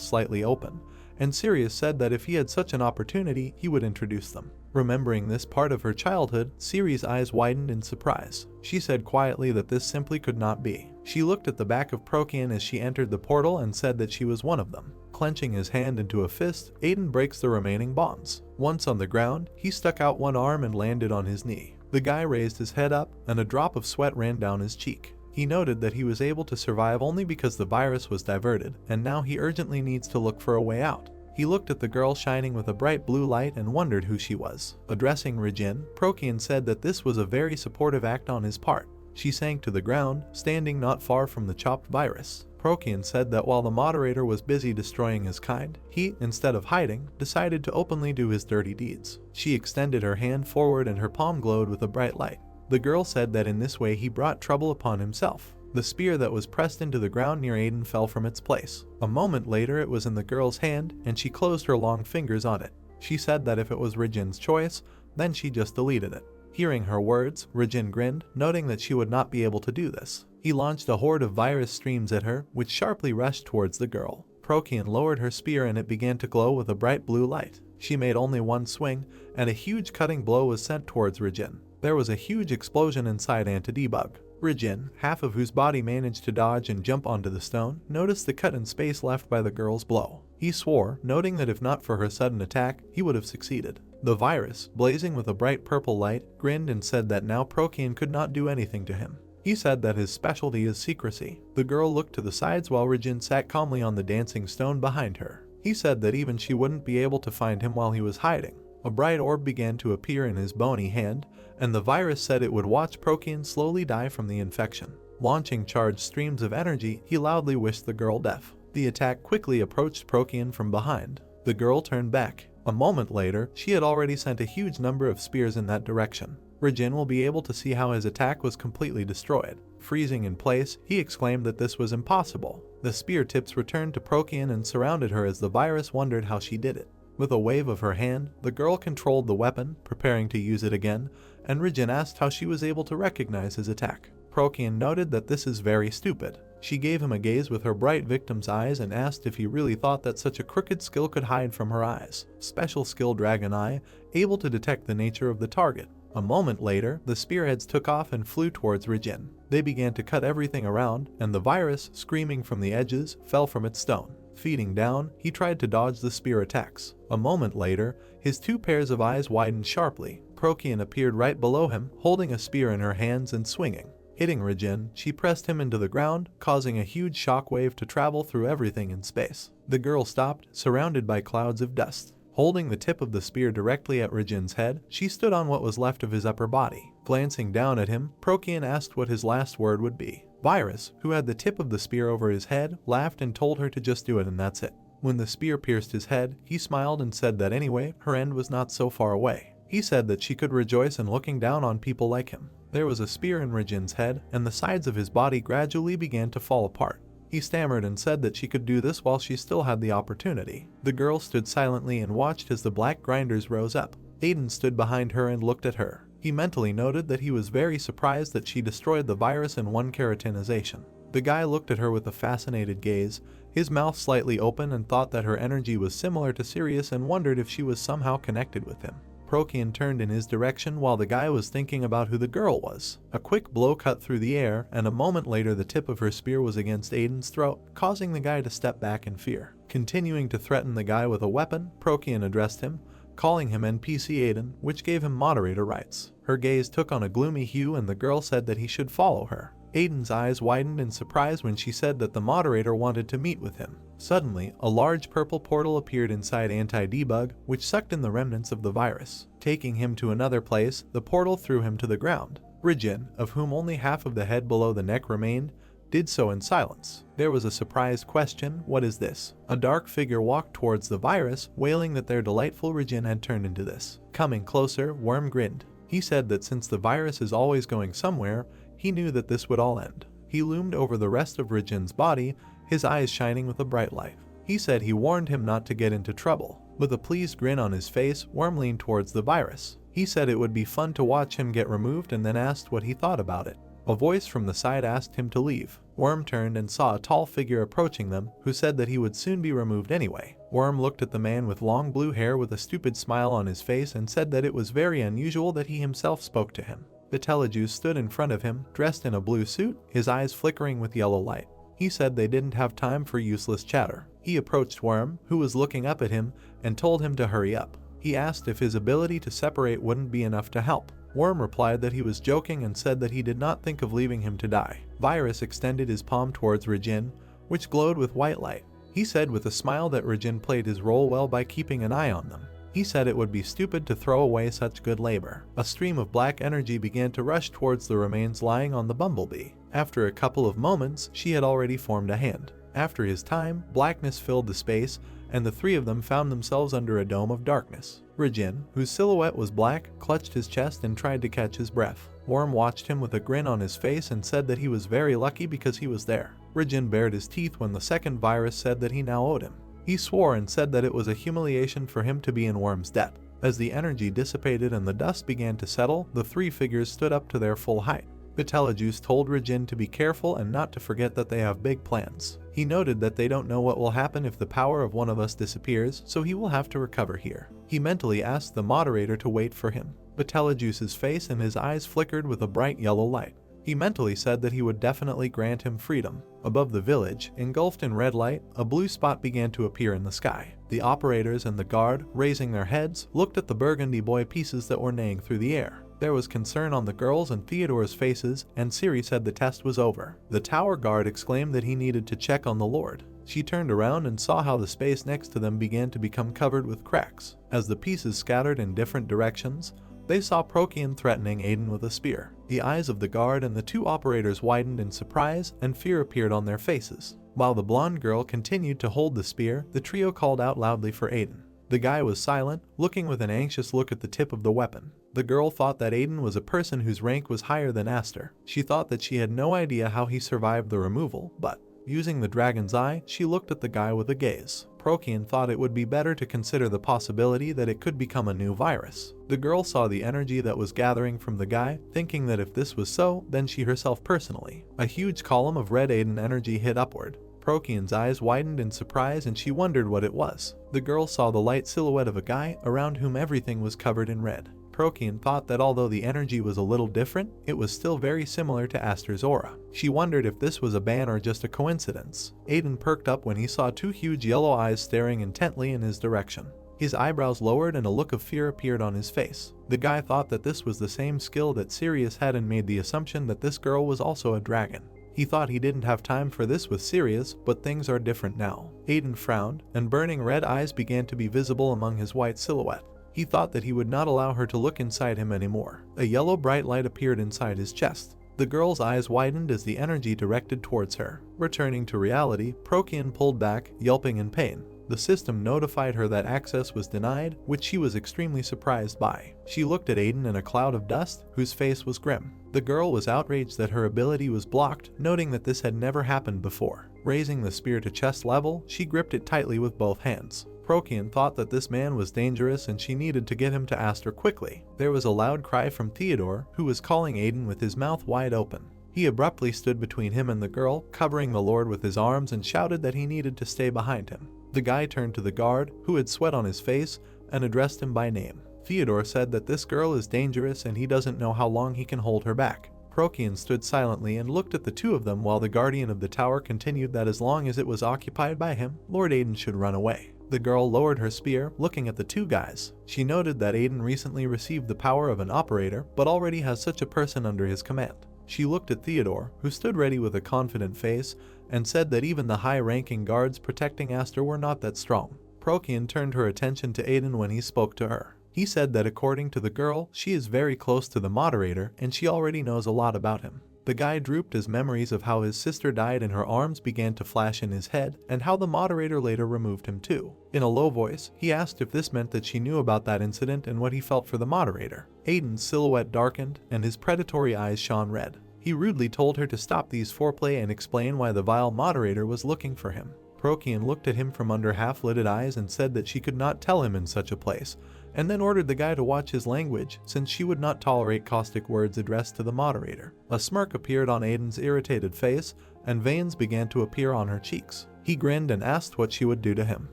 slightly open, and Sirius said that if he had such an opportunity, he would introduce them. Remembering this part of her childhood, Siri's eyes widened in surprise. She said quietly that this simply could not be. She looked at the back of Prodigy as she entered the portal and said that she was one of them. Clenching his hand into a fist, Aiden breaks the remaining bonds. Once on the ground, he stuck out one arm and landed on his knee. The guy raised his head up, and a drop of sweat ran down his cheek. He noted that he was able to survive only because the virus was diverted, and now he urgently needs to look for a way out. He looked at the girl shining with a bright blue light and wondered who she was. Addressing Reborn, Prodigy said that this was a very supportive act on his part. She sank to the ground, standing not far from the chopped virus. Prodigy said that while the Moderator was busy destroying his kind, he, instead of hiding, decided to openly do his dirty deeds. She extended her hand forward and her palm glowed with a bright light. The girl said that in this way he brought trouble upon himself. The spear that was pressed into the ground near Aiden fell from its place. A moment later it was in the girl's hand, and she closed her long fingers on it. She said that if it was Reborn's choice, then she just deleted it. Hearing her words, Reborn grinned, noting that she would not be able to do this. He launched a horde of virus streams at her, which sharply rushed towards the girl. Prodigy lowered her spear and it began to glow with a bright blue light. She made only one swing, and a huge cutting blow was sent towards Reborn. There was a huge explosion inside Anti-Debug. Rijin, half of whose body managed to dodge and jump onto the stone, noticed the cut in space left by the girl's blow. He swore, noting that if not for her sudden attack, he would have succeeded. The virus, blazing with a bright purple light, grinned and said that now Prokian could not do anything to him. He said that his specialty is secrecy. The girl looked to the sides while Rijin sat calmly on the dancing stone behind her. He said that even she wouldn't be able to find him while he was hiding. A bright orb began to appear in his bony hand, and the virus said it would watch Prokian slowly die from the infection. Launching charged streams of energy, he loudly wished the girl death. The attack quickly approached Prokian from behind. The girl turned back. A moment later, she had already sent a huge number of spears in that direction. Rijin will be able to see how his attack was completely destroyed. Freezing in place, he exclaimed that this was impossible. The spear tips returned to Prokian and surrounded her as the virus wondered how she did it. With a wave of her hand, the girl controlled the weapon, preparing to use it again, and Rijin asked how she was able to recognize his attack. Prokian noted that this is very stupid. She gave him a gaze with her bright victim's eyes and asked if he really thought that such a crooked skill could hide from her eyes. Special skill Dragon Eye, able to detect the nature of the target. A moment later, the spearheads took off and flew towards Rijin. They began to cut everything around, and the virus, screaming from the edges, fell from its stone. Feeding down, he tried to dodge the spear attacks. A moment later, his two pairs of eyes widened sharply. Prokian appeared right below him, holding a spear in her hands and swinging. Hitting Rijin, she pressed him into the ground, causing a huge shockwave to travel through everything in space. The girl stopped, surrounded by clouds of dust. Holding the tip of the spear directly at Rijin's head, she stood on what was left of his upper body. Glancing down at him, Prokian asked what his last word would be. Virus, who had the tip of the spear over his head, laughed and told her to just do it and that's it. When the spear pierced his head, he smiled and said that anyway, her end was not so far away. He said that she could rejoice in looking down on people like him. There was a spear in Rijin's head, and the sides of his body gradually began to fall apart. He stammered and said that she could do this while she still had the opportunity. The girl stood silently and watched as the black grinders rose up. Aiden stood behind her and looked at her. He mentally noted that he was very surprised that she destroyed the virus in one keratinization. The guy looked at her with a fascinated gaze, his mouth slightly open, and thought that her energy was similar to Sirius and wondered if she was somehow connected with him. Prokian turned in his direction while the guy was thinking about who the girl was. A quick blow cut through the air, and a moment later the tip of her spear was against Aiden's throat, causing the guy to step back in fear. Continuing to threaten the guy with a weapon, Prokian addressed him, calling him NPC Aiden, which gave him moderator rights. Her gaze took on a gloomy hue and the girl said that he should follow her. Aiden's eyes widened in surprise when she said that the moderator wanted to meet with him. Suddenly, a large purple portal appeared inside Anti-Debug, which sucked in the remnants of the virus. Taking him to another place, the portal threw him to the ground. Rijin, of whom only half of the head below the neck remained, did so in silence. There was a surprised question, "What is this?" A dark figure walked towards the virus, wailing that their delightful Rijin had turned into this. Coming closer, Worm grinned. He said that since the virus is always going somewhere, he knew that this would all end. He loomed over the rest of Rijin's body, his eyes shining with a bright light. He said he warned him not to get into trouble. With a pleased grin on his face, Worm leaned towards the virus. He said it would be fun to watch him get removed and then asked what he thought about it. A voice from the side asked him to leave. Worm turned and saw a tall figure approaching them, who said that he would soon be removed anyway. Worm looked at the man with long blue hair with a stupid smile on his face and said that it was very unusual that he himself spoke to him. Betelgeuse stood in front of him, dressed in a blue suit, his eyes flickering with yellow light. He said they didn't have time for useless chatter. He approached Worm, who was looking up at him, and told him to hurry up. He asked if his ability to separate wouldn't be enough to help. Worm replied that he was joking and said that he did not think of leaving him to die. Virus extended his palm towards Rijin, which glowed with white light. He said with a smile that Rijin played his role well by keeping an eye on them. He said it would be stupid to throw away such good labor. A stream of black energy began to rush towards the remains lying on the bumblebee. After a couple of moments, she had already formed a hand. After his time, blackness filled the space, and the three of them found themselves under a dome of darkness. Rijin, whose silhouette was black, clutched his chest and tried to catch his breath. Worm watched him with a grin on his face and said that he was very lucky because he was there. Rijin bared his teeth when the second virus said that he now owed him. He swore and said that it was a humiliation for him to be in Worm's debt. As the energy dissipated and the dust began to settle, the three figures stood up to their full height. Betelgeuse told Rijin to be careful and not to forget that they have big plans. He noted that they don't know what will happen if the power of one of us disappears, so he will have to recover here. He mentally asked the moderator to wait for him. Betelgeuse's face and his eyes flickered with a bright yellow light. He mentally said that he would definitely grant him freedom. Above the village, engulfed in red light, a blue spot began to appear in the sky. The operators and the guard, raising their heads, looked at the burgundy boy pieces that were neighing through the air. There was concern on the girls' and Theodore's faces, and Siri said the test was over. The tower guard exclaimed that he needed to check on the Lord. She turned around and saw how the space next to them began to become covered with cracks. As the pieces scattered in different directions, they saw Procyon threatening Aiden with a spear. The eyes of the guard and the two operators widened in surprise, and fear appeared on their faces. While the blonde girl continued to hold the spear, the trio called out loudly for Aiden. The guy was silent, looking with an anxious look at the tip of the weapon. The girl thought that Aiden was a person whose rank was higher than Aster. She thought that she had no idea how he survived the removal, but using the dragon's eye, she looked at the guy with a gaze. Procyon thought it would be better to consider the possibility that it could become a new virus. The girl saw the energy that was gathering from the guy, thinking that if this was so, then she herself personally. A huge column of red Aiden energy hit upward. Procyon's eyes widened in surprise and she wondered what it was. The girl saw the light silhouette of a guy around whom everything was covered in red. Procyon thought that although the energy was a little different, it was still very similar to Aster's aura. She wondered if this was a ban or just a coincidence. Aiden perked up when he saw two huge yellow eyes staring intently in his direction. His eyebrows lowered and a look of fear appeared on his face. The guy thought that this was the same skill that Sirius had and made the assumption that this girl was also a dragon. He thought he didn't have time for this with Sirius, but things are different now. Aiden frowned, and burning red eyes began to be visible among his white silhouette. He thought that he would not allow her to look inside him anymore. A yellow bright light appeared inside his chest. The girl's eyes widened as the energy directed towards her. Returning to reality, Procyon pulled back, yelping in pain. The system notified her that access was denied, which she was extremely surprised by. She looked at Aiden in a cloud of dust, whose face was grim. The girl was outraged that her ability was blocked, noting that this had never happened before. Raising the spear to chest level, she gripped it tightly with both hands. Procyon thought that this man was dangerous and she needed to get him to Aster quickly. There was a loud cry from Theodore, who was calling Aiden with his mouth wide open. He abruptly stood between him and the girl, covering the Lord with his arms, and shouted that he needed to stay behind him. The guy turned to the guard, who had sweat on his face, and addressed him by name. Theodore said that this girl is dangerous and he doesn't know how long he can hold her back. Procyon stood silently and looked at the two of them while the guardian of the tower continued that as long as it was occupied by him, Lord Aiden should run away. The girl lowered her spear, looking at the two guys. She noted that Aiden recently received the power of an operator, but already has such a person under his command. She looked at Theodore, who stood ready with a confident face, and said that even the high-ranking guards protecting Aster were not that strong. Procyon turned her attention to Aiden when he spoke to her. He said that according to the girl, she is very close to the Moderator, and she already knows a lot about him. The guy drooped as memories of how his sister died in her arms began to flash in his head, and how the Moderator later removed him too. In a low voice, he asked if this meant that she knew about that incident and what he felt for the Moderator. Aiden's silhouette darkened, and his predatory eyes shone red. He rudely told her to stop these foreplay and explain why the vile Moderator was looking for him. Procyon looked at him from under half-lidded eyes and said that she could not tell him in such a place, and then ordered the guy to watch his language, since she would not tolerate caustic words addressed to the Moderator. A smirk appeared on Aiden's irritated face, and veins began to appear on her cheeks. He grinned and asked what she would do to him.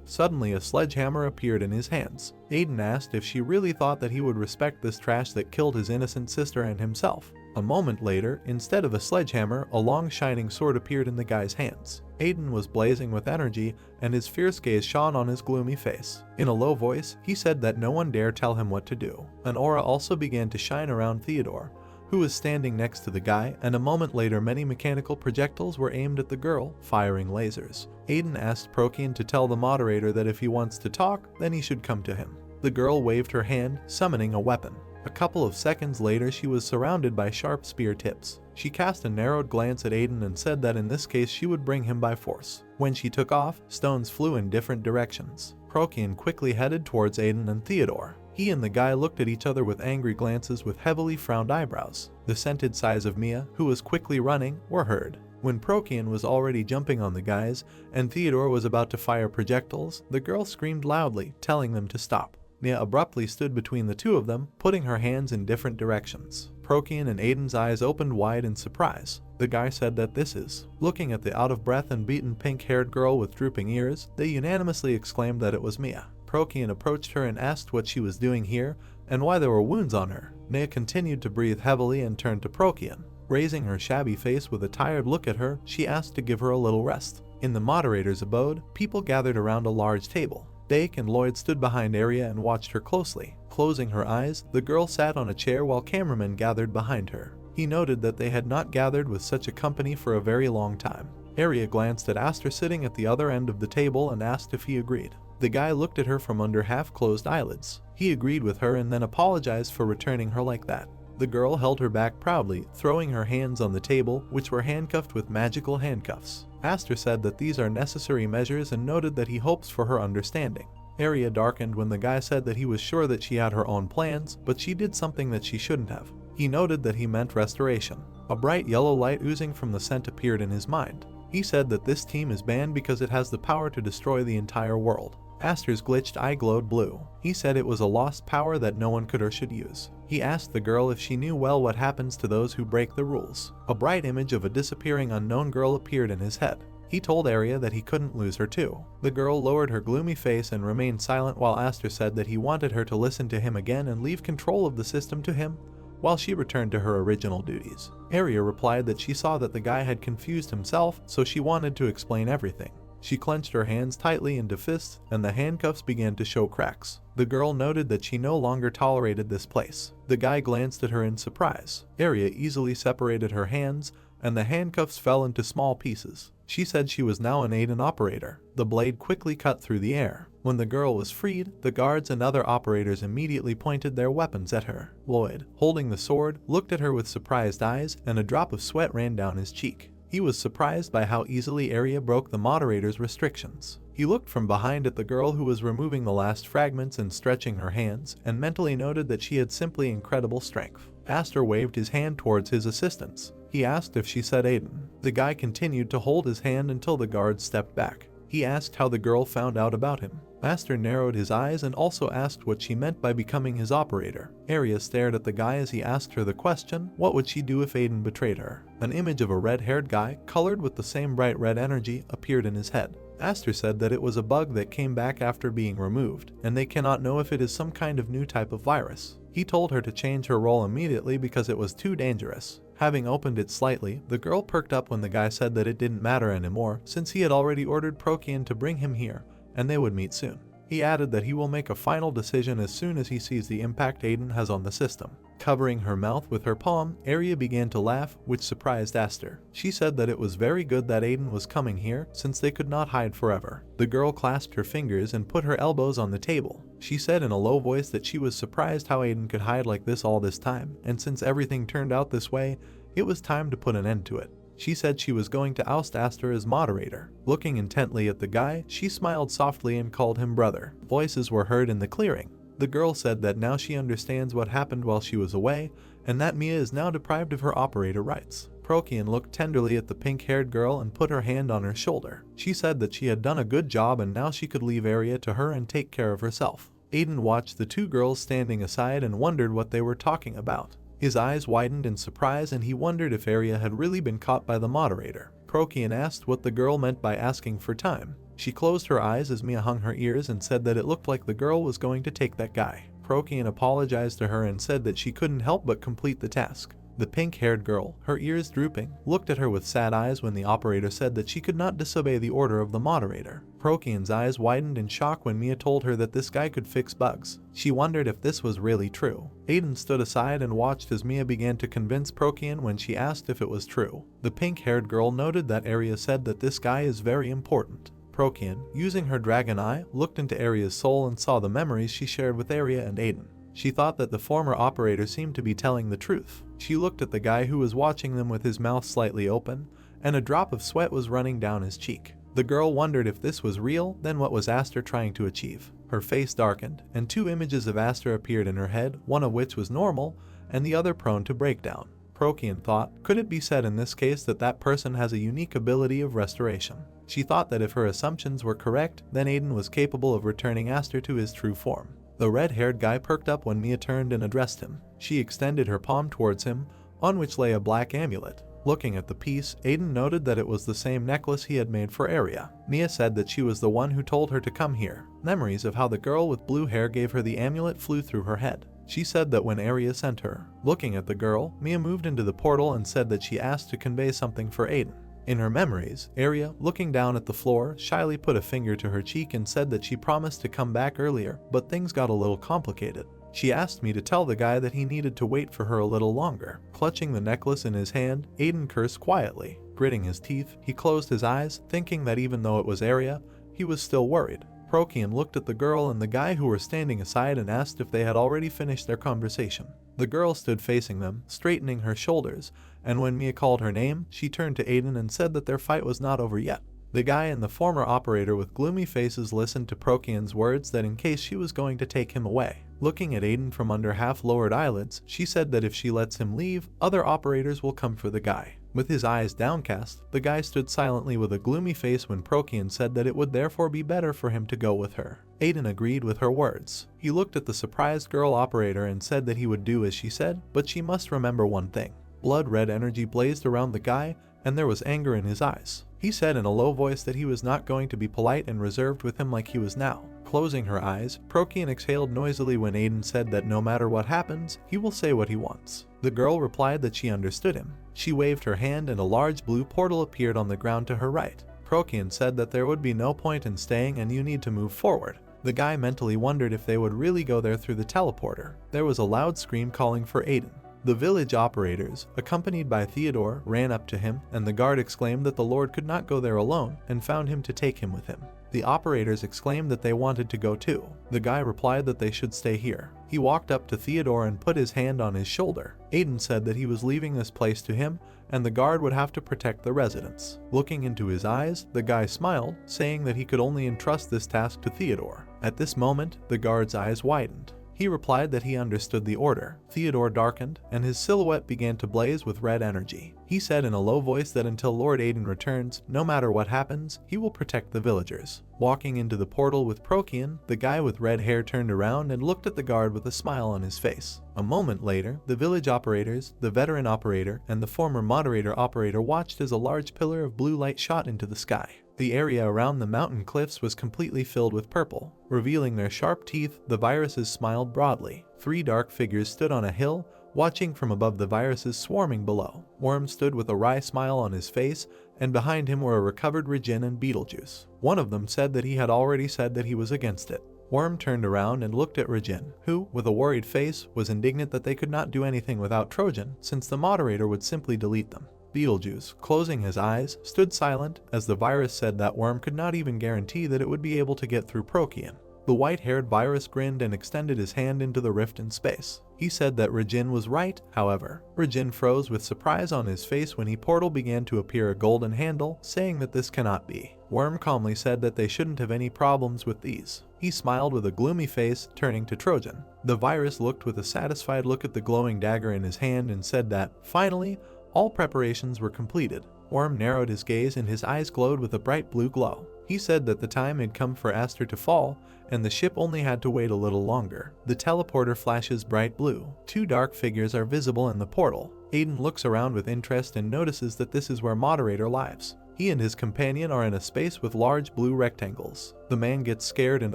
Suddenly, a sledgehammer appeared in his hands. Aiden asked if she really thought that he would respect this trash that killed his innocent sister and himself. A moment later, instead of a sledgehammer, a long shining sword appeared in the guy's hands. Aiden was blazing with energy, and his fierce gaze shone on his gloomy face. In a low voice, he said that no one dare tell him what to do. An aura also began to shine around Theodore, who was standing next to the guy, and a moment later many mechanical projectiles were aimed at the girl, firing lasers. Aiden asked Procyon to tell the Moderator that if he wants to talk, then he should come to him. The girl waved her hand, summoning a weapon. A couple of seconds later, she was surrounded by sharp spear tips. She cast a narrowed glance at Aiden and said that in this case she would bring him by force. When she took off, stones flew in different directions. Procyon quickly headed towards Aiden and Theodore. He and the guy looked at each other with angry glances with heavily frowned eyebrows. The scented sighs of Mia, who was quickly running, were heard. When Procyon was already jumping on the guys, and Theodore was about to fire projectiles, the girl screamed loudly, telling them to stop. Mia abruptly stood between the two of them, putting her hands in different directions. Procyon and Aiden's eyes opened wide in surprise. The guy said that this is. Looking at the out-of-breath and beaten pink-haired girl with drooping ears, they unanimously exclaimed that it was Mia. Procyon approached her and asked what she was doing here, and why there were wounds on her. Mia continued to breathe heavily and turned to Procyon. Raising her shabby face with a tired look at her, she asked to give her a little rest. In the moderator's abode, people gathered around a large table. Dake and Lloyd stood behind Arya and watched her closely. Closing her eyes, the girl sat on a chair while cameramen gathered behind her. He noted that they had not gathered with such a company for a very long time. Arya glanced at Aster sitting at the other end of the table and asked if he agreed. The guy looked at her from under half-closed eyelids. He agreed with her and then apologized for returning her like that. The girl held her back proudly, throwing her hands on the table, which were handcuffed with magical handcuffs. Aster said that these are necessary measures and noted that he hopes for her understanding. Arya darkened when the guy said that he was sure that she had her own plans, but she did something that she shouldn't have. He noted that he meant restoration. A bright yellow light oozing from the scent appeared in his mind. He said that this team is banned because it has the power to destroy the entire world. Aster's glitched eye glowed blue. He said it was a lost power that no one could or should use. He asked the girl if she knew well what happens to those who break the rules. A bright image of a disappearing unknown girl appeared in his head. He told Arya that he couldn't lose her too. The girl lowered her gloomy face and remained silent while Aster said that he wanted her to listen to him again and leave control of the system to him, while she returned to her original duties. Arya replied that she saw that the guy had confused himself, so she wanted to explain everything. She clenched her hands tightly into fists, and the handcuffs began to show cracks. The girl noted that she no longer tolerated this place. The guy glanced at her in surprise. Arya easily separated her hands, and the handcuffs fell into small pieces. She said she was now an Aiden operator. The blade quickly cut through the air. When the girl was freed, the guards and other operators immediately pointed their weapons at her. Lloyd, holding the sword, looked at her with surprised eyes, and a drop of sweat ran down his cheek. He was surprised by how easily Arya broke the moderator's restrictions. He looked from behind at the girl who was removing the last fragments and stretching her hands, and mentally noted that she had simply incredible strength. Aster waved his hand towards his assistants. He asked if she said Aiden. The guy continued to hold his hand until the guards stepped back. He asked how the girl found out about him. Aster narrowed his eyes and also asked what she meant by becoming his operator. Arya stared at the guy as he asked her the question, what would she do if Aiden betrayed her? An image of a red-haired guy, colored with the same bright red energy, appeared in his head. Aster said that it was a bug that came back after being removed, and they cannot know if it is some kind of new type of virus. He told her to change her role immediately because it was too dangerous. Having opened it slightly, the girl perked up when the guy said that it didn't matter anymore since he had already ordered Prokian to bring him here, and they would meet soon. He added that he will make a final decision as soon as he sees the impact Aiden has on the system. Covering her mouth with her palm, Arya began to laugh, which surprised Aster. She said that it was very good that Aiden was coming here, since they could not hide forever. The girl clasped her fingers and put her elbows on the table. She said in a low voice that she was surprised how Aiden could hide like this all this time, and since everything turned out this way, it was time to put an end to it. She said she was going to oust Aster as moderator. Looking intently at the guy, she smiled softly and called him brother. Voices were heard in the clearing. The girl said that now she understands what happened while she was away, and that Mia is now deprived of her operator rights. Prokian looked tenderly at the pink-haired girl and put her hand on her shoulder. She said that she had done a good job and now she could leave Arya to her and take care of herself. Aiden watched the two girls standing aside and wondered what they were talking about. His eyes widened in surprise and he wondered if Arya had really been caught by the moderator. Prokian asked what the girl meant by asking for time. She closed her eyes as Mia hung her ears and said that it looked like the girl was going to take that guy. Prokian apologized to her and said that she couldn't help but complete the task. The pink-haired girl, her ears drooping, looked at her with sad eyes when the operator said that she could not disobey the order of the moderator. Prokian's eyes widened in shock when Mia told her that this guy could fix bugs. She wondered if this was really true. Aiden stood aside and watched as Mia began to convince Prokian when she asked if it was true. The pink-haired girl noted that Arya said that this guy is very important. Prokian, using her dragon eye, looked into Arya's soul and saw the memories she shared with Arya and Aiden. She thought that the former operator seemed to be telling the truth. She looked at the guy who was watching them with his mouth slightly open, and a drop of sweat was running down his cheek. The girl wondered if this was real, then what was Aster trying to achieve? Her face darkened, and two images of Aster appeared in her head, one of which was normal, and the other prone to breakdown. Prokian thought, could it be said in this case that that person has a unique ability of restoration? She thought that if her assumptions were correct, then Aiden was capable of returning Aster to his true form. The red-haired guy perked up when Mia turned and addressed him. She extended her palm towards him, on which lay a black amulet. Looking at the piece, Aiden noted that it was the same necklace he had made for Arya. Mia said that she was the one who told her to come here. Memories of how the girl with blue hair gave her the amulet flew through her head. She said that when Arya sent her. Looking at the girl, Mia moved into the portal and said that she asked to convey something for Aiden. In her memories, Arya, looking down at the floor, shyly put a finger to her cheek and said that she promised to come back earlier, but things got a little complicated. She asked me to tell the guy that he needed to wait for her a little longer. Clutching the necklace in his hand, Aiden cursed quietly. Gritting his teeth, he closed his eyes, thinking that even though it was Arya, he was still worried. Prodigy looked at the girl and the guy who were standing aside and asked if they had already finished their conversation. The girl stood facing them, straightening her shoulders, and when Mia called her name, she turned to Aiden and said that their fight was not over yet. The guy and the former operator with gloomy faces listened to Prodigy's words that in case she was going to take him away. Looking at Aiden from under half-lowered eyelids, she said that if she lets him leave, other operators will come for the guy. With his eyes downcast, the guy stood silently with a gloomy face when Prodigy said that it would therefore be better for him to go with her. Aiden agreed with her words. He looked at the surprised girl operator and said that he would do as she said, but she must remember one thing. Blood-red energy blazed around the guy, and there was anger in his eyes. He said in a low voice that he was not going to be polite and reserved with him like he was now. Closing her eyes, Prodigy exhaled noisily when Aiden said that no matter what happens, he will say what he wants. The girl replied that she understood him. She waved her hand and a large blue portal appeared on the ground to her right. Prodigy said that there would be no point in staying and you need to move forward. The guy mentally wondered if they would really go there through the teleporter. There was a loud scream calling for Aiden. The village operators, accompanied by Theodore, ran up to him, and the guard exclaimed that the Lord could not go there alone and found him to take him with him. The operators exclaimed that they wanted to go too. The guy replied that they should stay here. He walked up to Theodore and put his hand on his shoulder. Aiden said that he was leaving this place to him, and the guard would have to protect the residents. Looking into his eyes, the guy smiled, saying that he could only entrust this task to Theodore. At this moment, the guard's eyes widened. He replied that he understood the order. Theodore darkened, and his silhouette began to blaze with red energy. He said in a low voice that until Lord Aiden returns, no matter what happens, he will protect the villagers. Walking into the portal with Prodigy, the guy with red hair turned around and looked at the guard with a smile on his face. A moment later, the village operators, the veteran operator, and the former moderator operator watched as a large pillar of blue light shot into the sky. The area around the mountain cliffs was completely filled with purple. Revealing their sharp teeth, the viruses smiled broadly. 3 dark figures stood on a hill, watching from above the viruses swarming below. Worm stood with a wry smile on his face, and behind him were a recovered Regin and Beetlejuice. One of them said that he had already said that he was against it. Worm turned around and looked at Regin, who, with a worried face, was indignant that they could not do anything without Trojan, since the moderator would simply delete them. Beetlejuice, closing his eyes, stood silent as the virus said that Worm could not even guarantee that it would be able to get through Prodigy. The white-haired virus grinned and extended his hand into the rift in space. He said that Regin was right, however. Regin froze with surprise on his face when portal began to appear a golden handle, saying that this cannot be. Worm calmly said that they shouldn't have any problems with these. He smiled with a gloomy face, turning to Trojan. The virus looked with a satisfied look at the glowing dagger in his hand and said that, finally, all preparations were completed. Worm narrowed his gaze and his eyes glowed with a bright blue glow. He said that the time had come for Aster to fall, and the ship only had to wait a little longer. The teleporter flashes bright blue. 2 dark figures are visible in the portal. Aiden looks around with interest and notices that this is where Moderator lives. He and his companion are in a space with large blue rectangles. The man gets scared and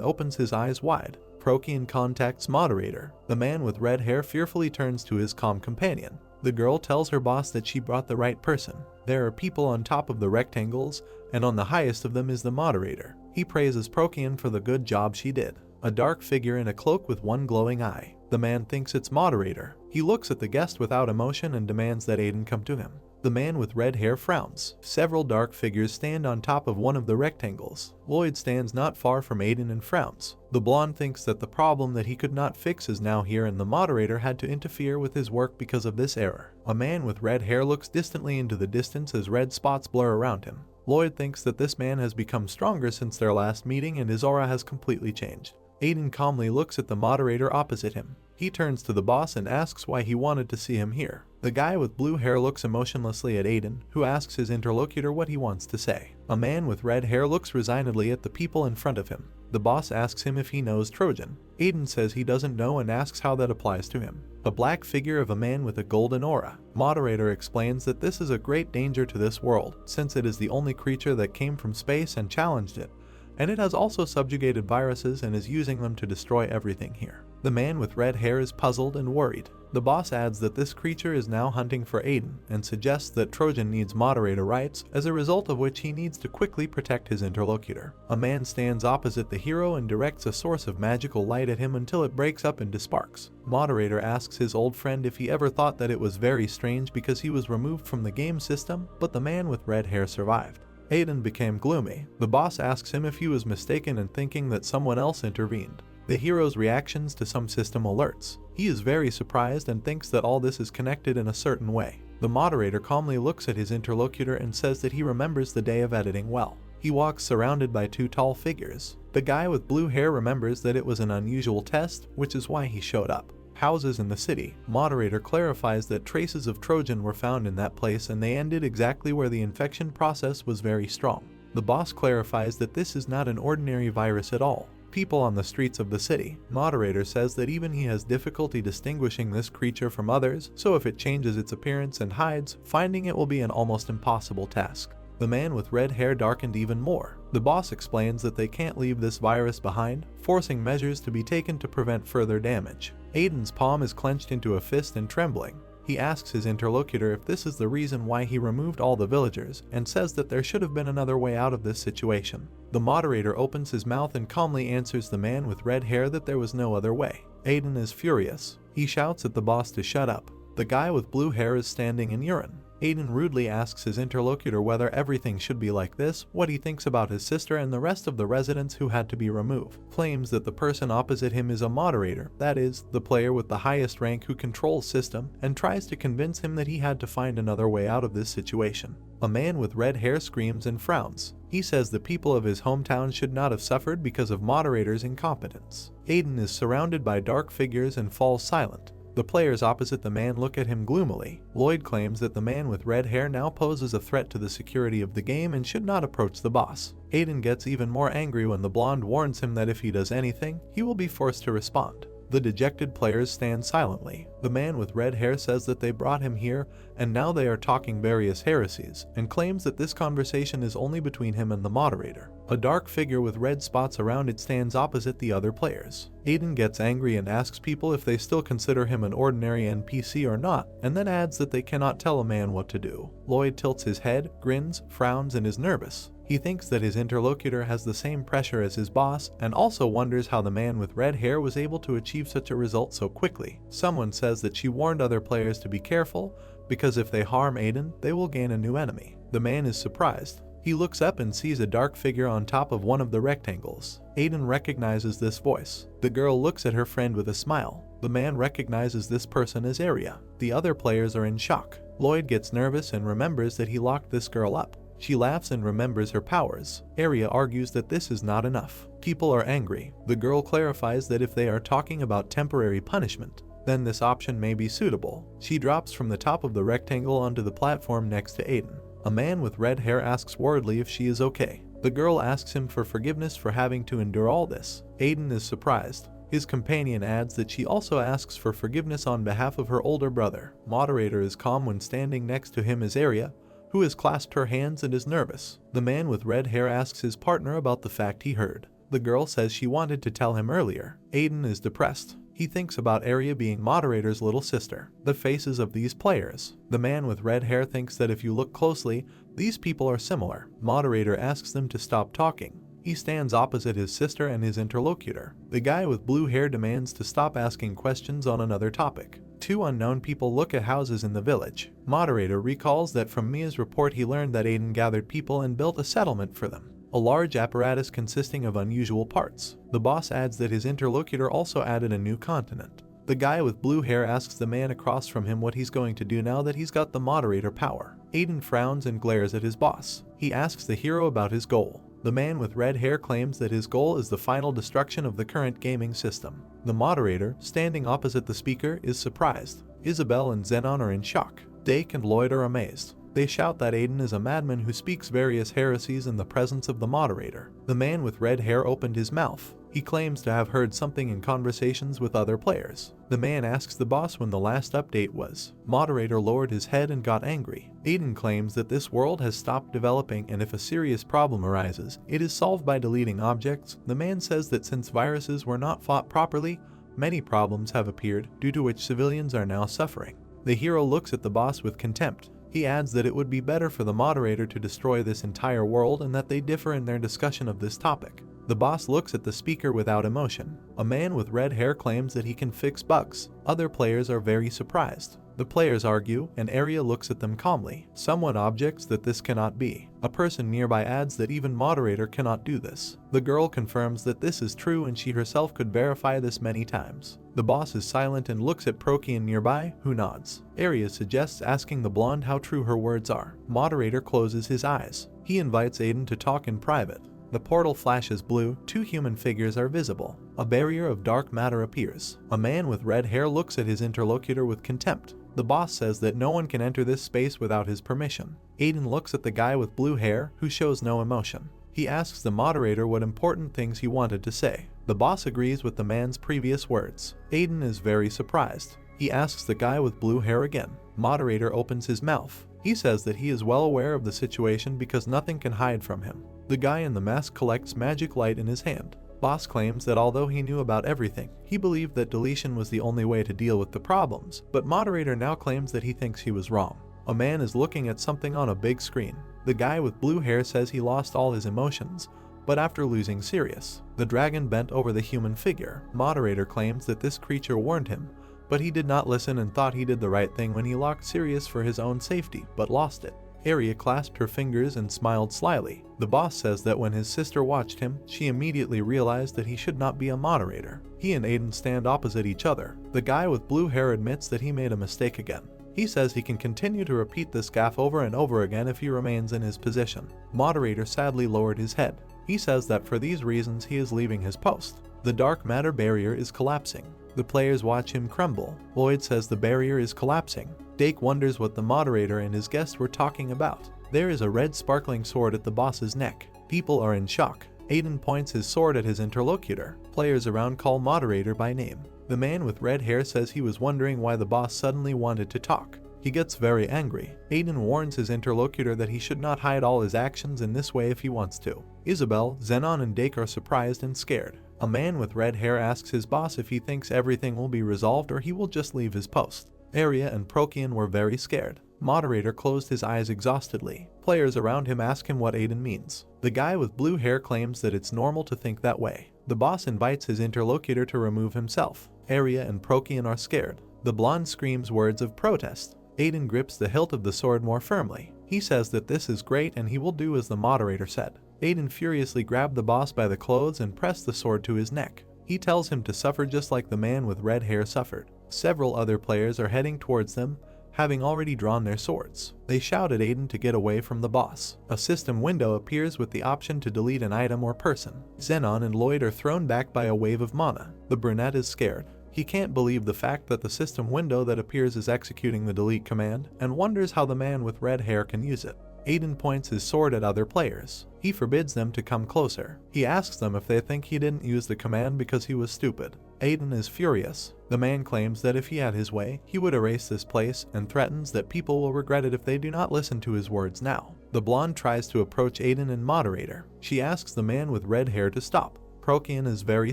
opens his eyes wide. Prodigy contacts Moderator. The man with red hair fearfully turns to his calm companion. The girl tells her boss that she brought the right person. There are people on top of the rectangles, and on the highest of them is the moderator. He praises Prodigy for the good job she did. A dark figure in a cloak with one glowing eye. The man thinks it's Moderator. He looks at the guest without emotion and demands that Aiden come to him. The man with red hair frowns. Several dark figures stand on top of one of the rectangles. Lloyd stands not far from Aiden and frowns. The blonde thinks that the problem that he could not fix is now here and the moderator had to interfere with his work because of this error. A man with red hair looks distantly into the distance as red spots blur around him. Lloyd thinks that this man has become stronger since their last meeting and his aura has completely changed. Aiden calmly looks at the moderator opposite him. He turns to the boss and asks why he wanted to see him here. The guy with blue hair looks emotionlessly at Aiden, who asks his interlocutor what he wants to say. A man with red hair looks resignedly at the people in front of him. The boss asks him if he knows Trojan. Aiden says he doesn't know and asks how that applies to him. A black figure of a man with a golden aura. Moderator explains that this is a great danger to this world, since it is the only creature that came from space and challenged it, and it has also subjugated viruses and is using them to destroy everything here. The man with red hair is puzzled and worried. The boss adds that this creature is now hunting for Aiden and suggests that Trojan needs moderator rights, as a result of which he needs to quickly protect his interlocutor. A man stands opposite the hero and directs a source of magical light at him until it breaks up into sparks. Moderator asks his old friend if he ever thought that it was very strange because he was removed from the game system, but the man with red hair survived. Aiden became gloomy. The boss asks him if he was mistaken in thinking that someone else intervened. The hero's reactions to some system alerts. He is very surprised and thinks that all this is connected in a certain way. The moderator calmly looks at his interlocutor and says that he remembers the day of editing well. He walks surrounded by two tall figures. The guy with blue hair remembers that it was an unusual test, which is why he showed up. Houses in the city. Moderator clarifies that traces of Trojan were found in that place and they ended exactly where the infection process was very strong. The boss clarifies that this is not an ordinary virus at all. People on the streets of the city. Moderator says that even he has difficulty distinguishing this creature from others, so if it changes its appearance and hides, finding it will be an almost impossible task. The man with red hair darkened even more. The boss explains that they can't leave this virus behind, forcing measures to be taken to prevent further damage. Aiden's palm is clenched into a fist and trembling. He asks his interlocutor if this is the reason why he removed all the villagers, and says that there should have been another way out of this situation. The moderator opens his mouth and calmly answers the man with red hair that there was no other way. Aiden is furious. He shouts at the boss to shut up. The guy with blue hair is standing in urine. Aiden rudely asks his interlocutor whether everything should be like this, what he thinks about his sister and the rest of the residents who had to be removed. Claims that the person opposite him is a moderator, that is, the player with the highest rank who controls system, and tries to convince him that he had to find another way out of this situation. A man with red hair screams and frowns. He says the people of his hometown should not have suffered because of moderator's incompetence. Aiden is surrounded by dark figures and falls silent. The players opposite the man look at him gloomily. Lloyd claims that the man with red hair now poses a threat to the security of the game and should not approach the boss. Aiden gets even more angry when the blonde warns him that if he does anything, he will be forced to respond. The dejected players stand silently. The man with red hair says that they brought him here, and now they are talking various heresies, and claims that this conversation is only between him and the moderator. A dark figure with red spots around it stands opposite the other players. Aiden gets angry and asks people if they still consider him an ordinary NPC or not, and then adds that they cannot tell a man what to do. Lloyd tilts his head, grins, frowns, and is nervous. He thinks that his interlocutor has the same pressure as his boss, and also wonders how the man with red hair was able to achieve such a result so quickly. Someone says that she warned other players to be careful, because if they harm Aiden, they will gain a new enemy. The man is surprised. He looks up and sees a dark figure on top of one of the rectangles. Aiden recognizes this voice. The girl looks at her friend with a smile. The man recognizes this person as Arya. The other players are in shock. Lloyd gets nervous and remembers that he locked this girl up. She laughs and remembers her powers. Arya argues that this is not enough. People are angry. The girl clarifies that if they are talking about temporary punishment, then this option may be suitable. She drops from the top of the rectangle onto the platform next to Aiden. A man with red hair asks worriedly if she is okay. The girl asks him for forgiveness for having to endure all this. Aiden is surprised. His companion adds that she also asks for forgiveness on behalf of her older brother. Moderator is calm when standing next to him is Arya, who has clasped her hands and is nervous. The man with red hair asks his partner about the fact he heard. The girl says she wanted to tell him earlier. Aiden is depressed. He thinks about Arya being Moderator's little sister. The faces of these players. The man with red hair thinks that if you look closely, these people are similar. Moderator asks them to stop talking. He stands opposite his sister and his interlocutor. The guy with blue hair demands to stop asking questions on another topic. Two unknown people look at houses in the village. Moderator recalls that from Mia's report he learned that Aiden gathered people and built a settlement for them. A large apparatus consisting of unusual parts. The boss adds that his interlocutor also added a new continent. The guy with blue hair asks the man across from him what he's going to do now that he's got the moderator power. Aiden frowns and glares at his boss. He asks the hero about his goal. The man with red hair claims that his goal is the final destruction of the current gaming system. The moderator, standing opposite the speaker, is surprised. Isabel and Zenon are in shock. Dake and Lloyd are amazed. They shout that Aiden is a madman who speaks various heresies in the presence of the moderator. The man with red hair opened his mouth. He claims to have heard something in conversations with other players. The man asks the boss when the last update was. Moderator lowered his head and got angry. Aiden claims that this world has stopped developing and if a serious problem arises, it is solved by deleting objects. The man says that since viruses were not fought properly, Many problems have appeared, due to which civilians are now suffering. The hero looks at the boss with contempt. He adds that it would be better for the moderator to destroy this entire world and that they differ in their discussion of this topic. The boss looks at the speaker without emotion. A man with red hair claims that he can fix bugs. Other players are very surprised. The players argue, and Arya looks at them calmly. Someone objects that this cannot be. A person nearby adds that even moderator cannot do this. The girl confirms that this is true and she herself could verify this many times. The boss is silent and looks at Prokian nearby, who nods. Arya suggests asking the blonde how true her words are. Moderator closes his eyes. He invites Aiden to talk in private. The portal flashes blue, 2 human figures are visible. A barrier of dark matter appears. A man with red hair looks at his interlocutor with contempt. The boss says that no one can enter this space without his permission. Aiden looks at the guy with blue hair, who shows no emotion. He asks the moderator what important things he wanted to say. The boss agrees with the man's previous words. Aiden is very surprised. He asks the guy with blue hair again. Moderator opens his mouth. He says that he is well aware of the situation because nothing can hide from him. The guy in the mask collects magic light in his hand. Boss claims that although he knew about everything, he believed that deletion was the only way to deal with the problems, but moderator now claims that he thinks he was wrong. A man is looking at something on a big screen. The guy with blue hair says he lost all his emotions, but after losing Sirius, the dragon bent over the human figure. Moderator claims that this creature warned him, but he did not listen and thought he did the right thing when he locked Sirius for his own safety, but lost it. Arya clasped her fingers and smiled slyly. The boss says that when his sister watched him, she immediately realized that he should not be a moderator. He and Aiden stand opposite each other. The guy with blue hair admits that he made a mistake again. He says he can continue to repeat this gaffe over and over again if he remains in his position. Moderator sadly lowered his head. He says that for these reasons he is leaving his post. The dark matter barrier is collapsing. The players watch him crumble. Lloyd says the barrier is collapsing. Dake wonders what the moderator and his guest were talking about. There is a red sparkling sword at the boss's neck. People are in shock. Aiden points his sword at his interlocutor. Players around call moderator by name. The man with red hair says he was wondering why the boss suddenly wanted to talk. He gets very angry. Aiden warns his interlocutor that he should not hide all his actions in this way if he wants to. Isabel, Zenon and Dake are surprised and scared. A man with red hair asks his boss if he thinks everything will be resolved or he will just leave his post. Arya and Prokian were very scared. Moderator closed his eyes exhaustedly. Players around him ask him what Aiden means. The guy with blue hair claims that it's normal to think that way. The boss invites his interlocutor to remove himself. Arya and Prokian are scared. The blonde screams words of protest. Aiden grips the hilt of the sword more firmly. He says that this is great and he will do as the moderator said. Aiden furiously grabbed the boss by the clothes and pressed the sword to his neck. He tells him to suffer just like the man with red hair suffered. Several other players are heading towards them, having already drawn their swords. They shout at Aiden to get away from the boss. A system window appears with the option to delete an item or person. Zenon and Lloyd are thrown back by a wave of mana. The brunette is scared. He can't believe the fact that the system window that appears is executing the delete command, and wonders how the man with red hair can use it. Aiden points his sword at other players. He forbids them to come closer. He asks them if they think he didn't use the command because he was stupid. Aiden is furious. The man claims that if he had his way, he would erase this place and threatens that people will regret it if they do not listen to his words now. The blonde tries to approach Aiden and moderator. She asks the man with red hair to stop. Prokian is very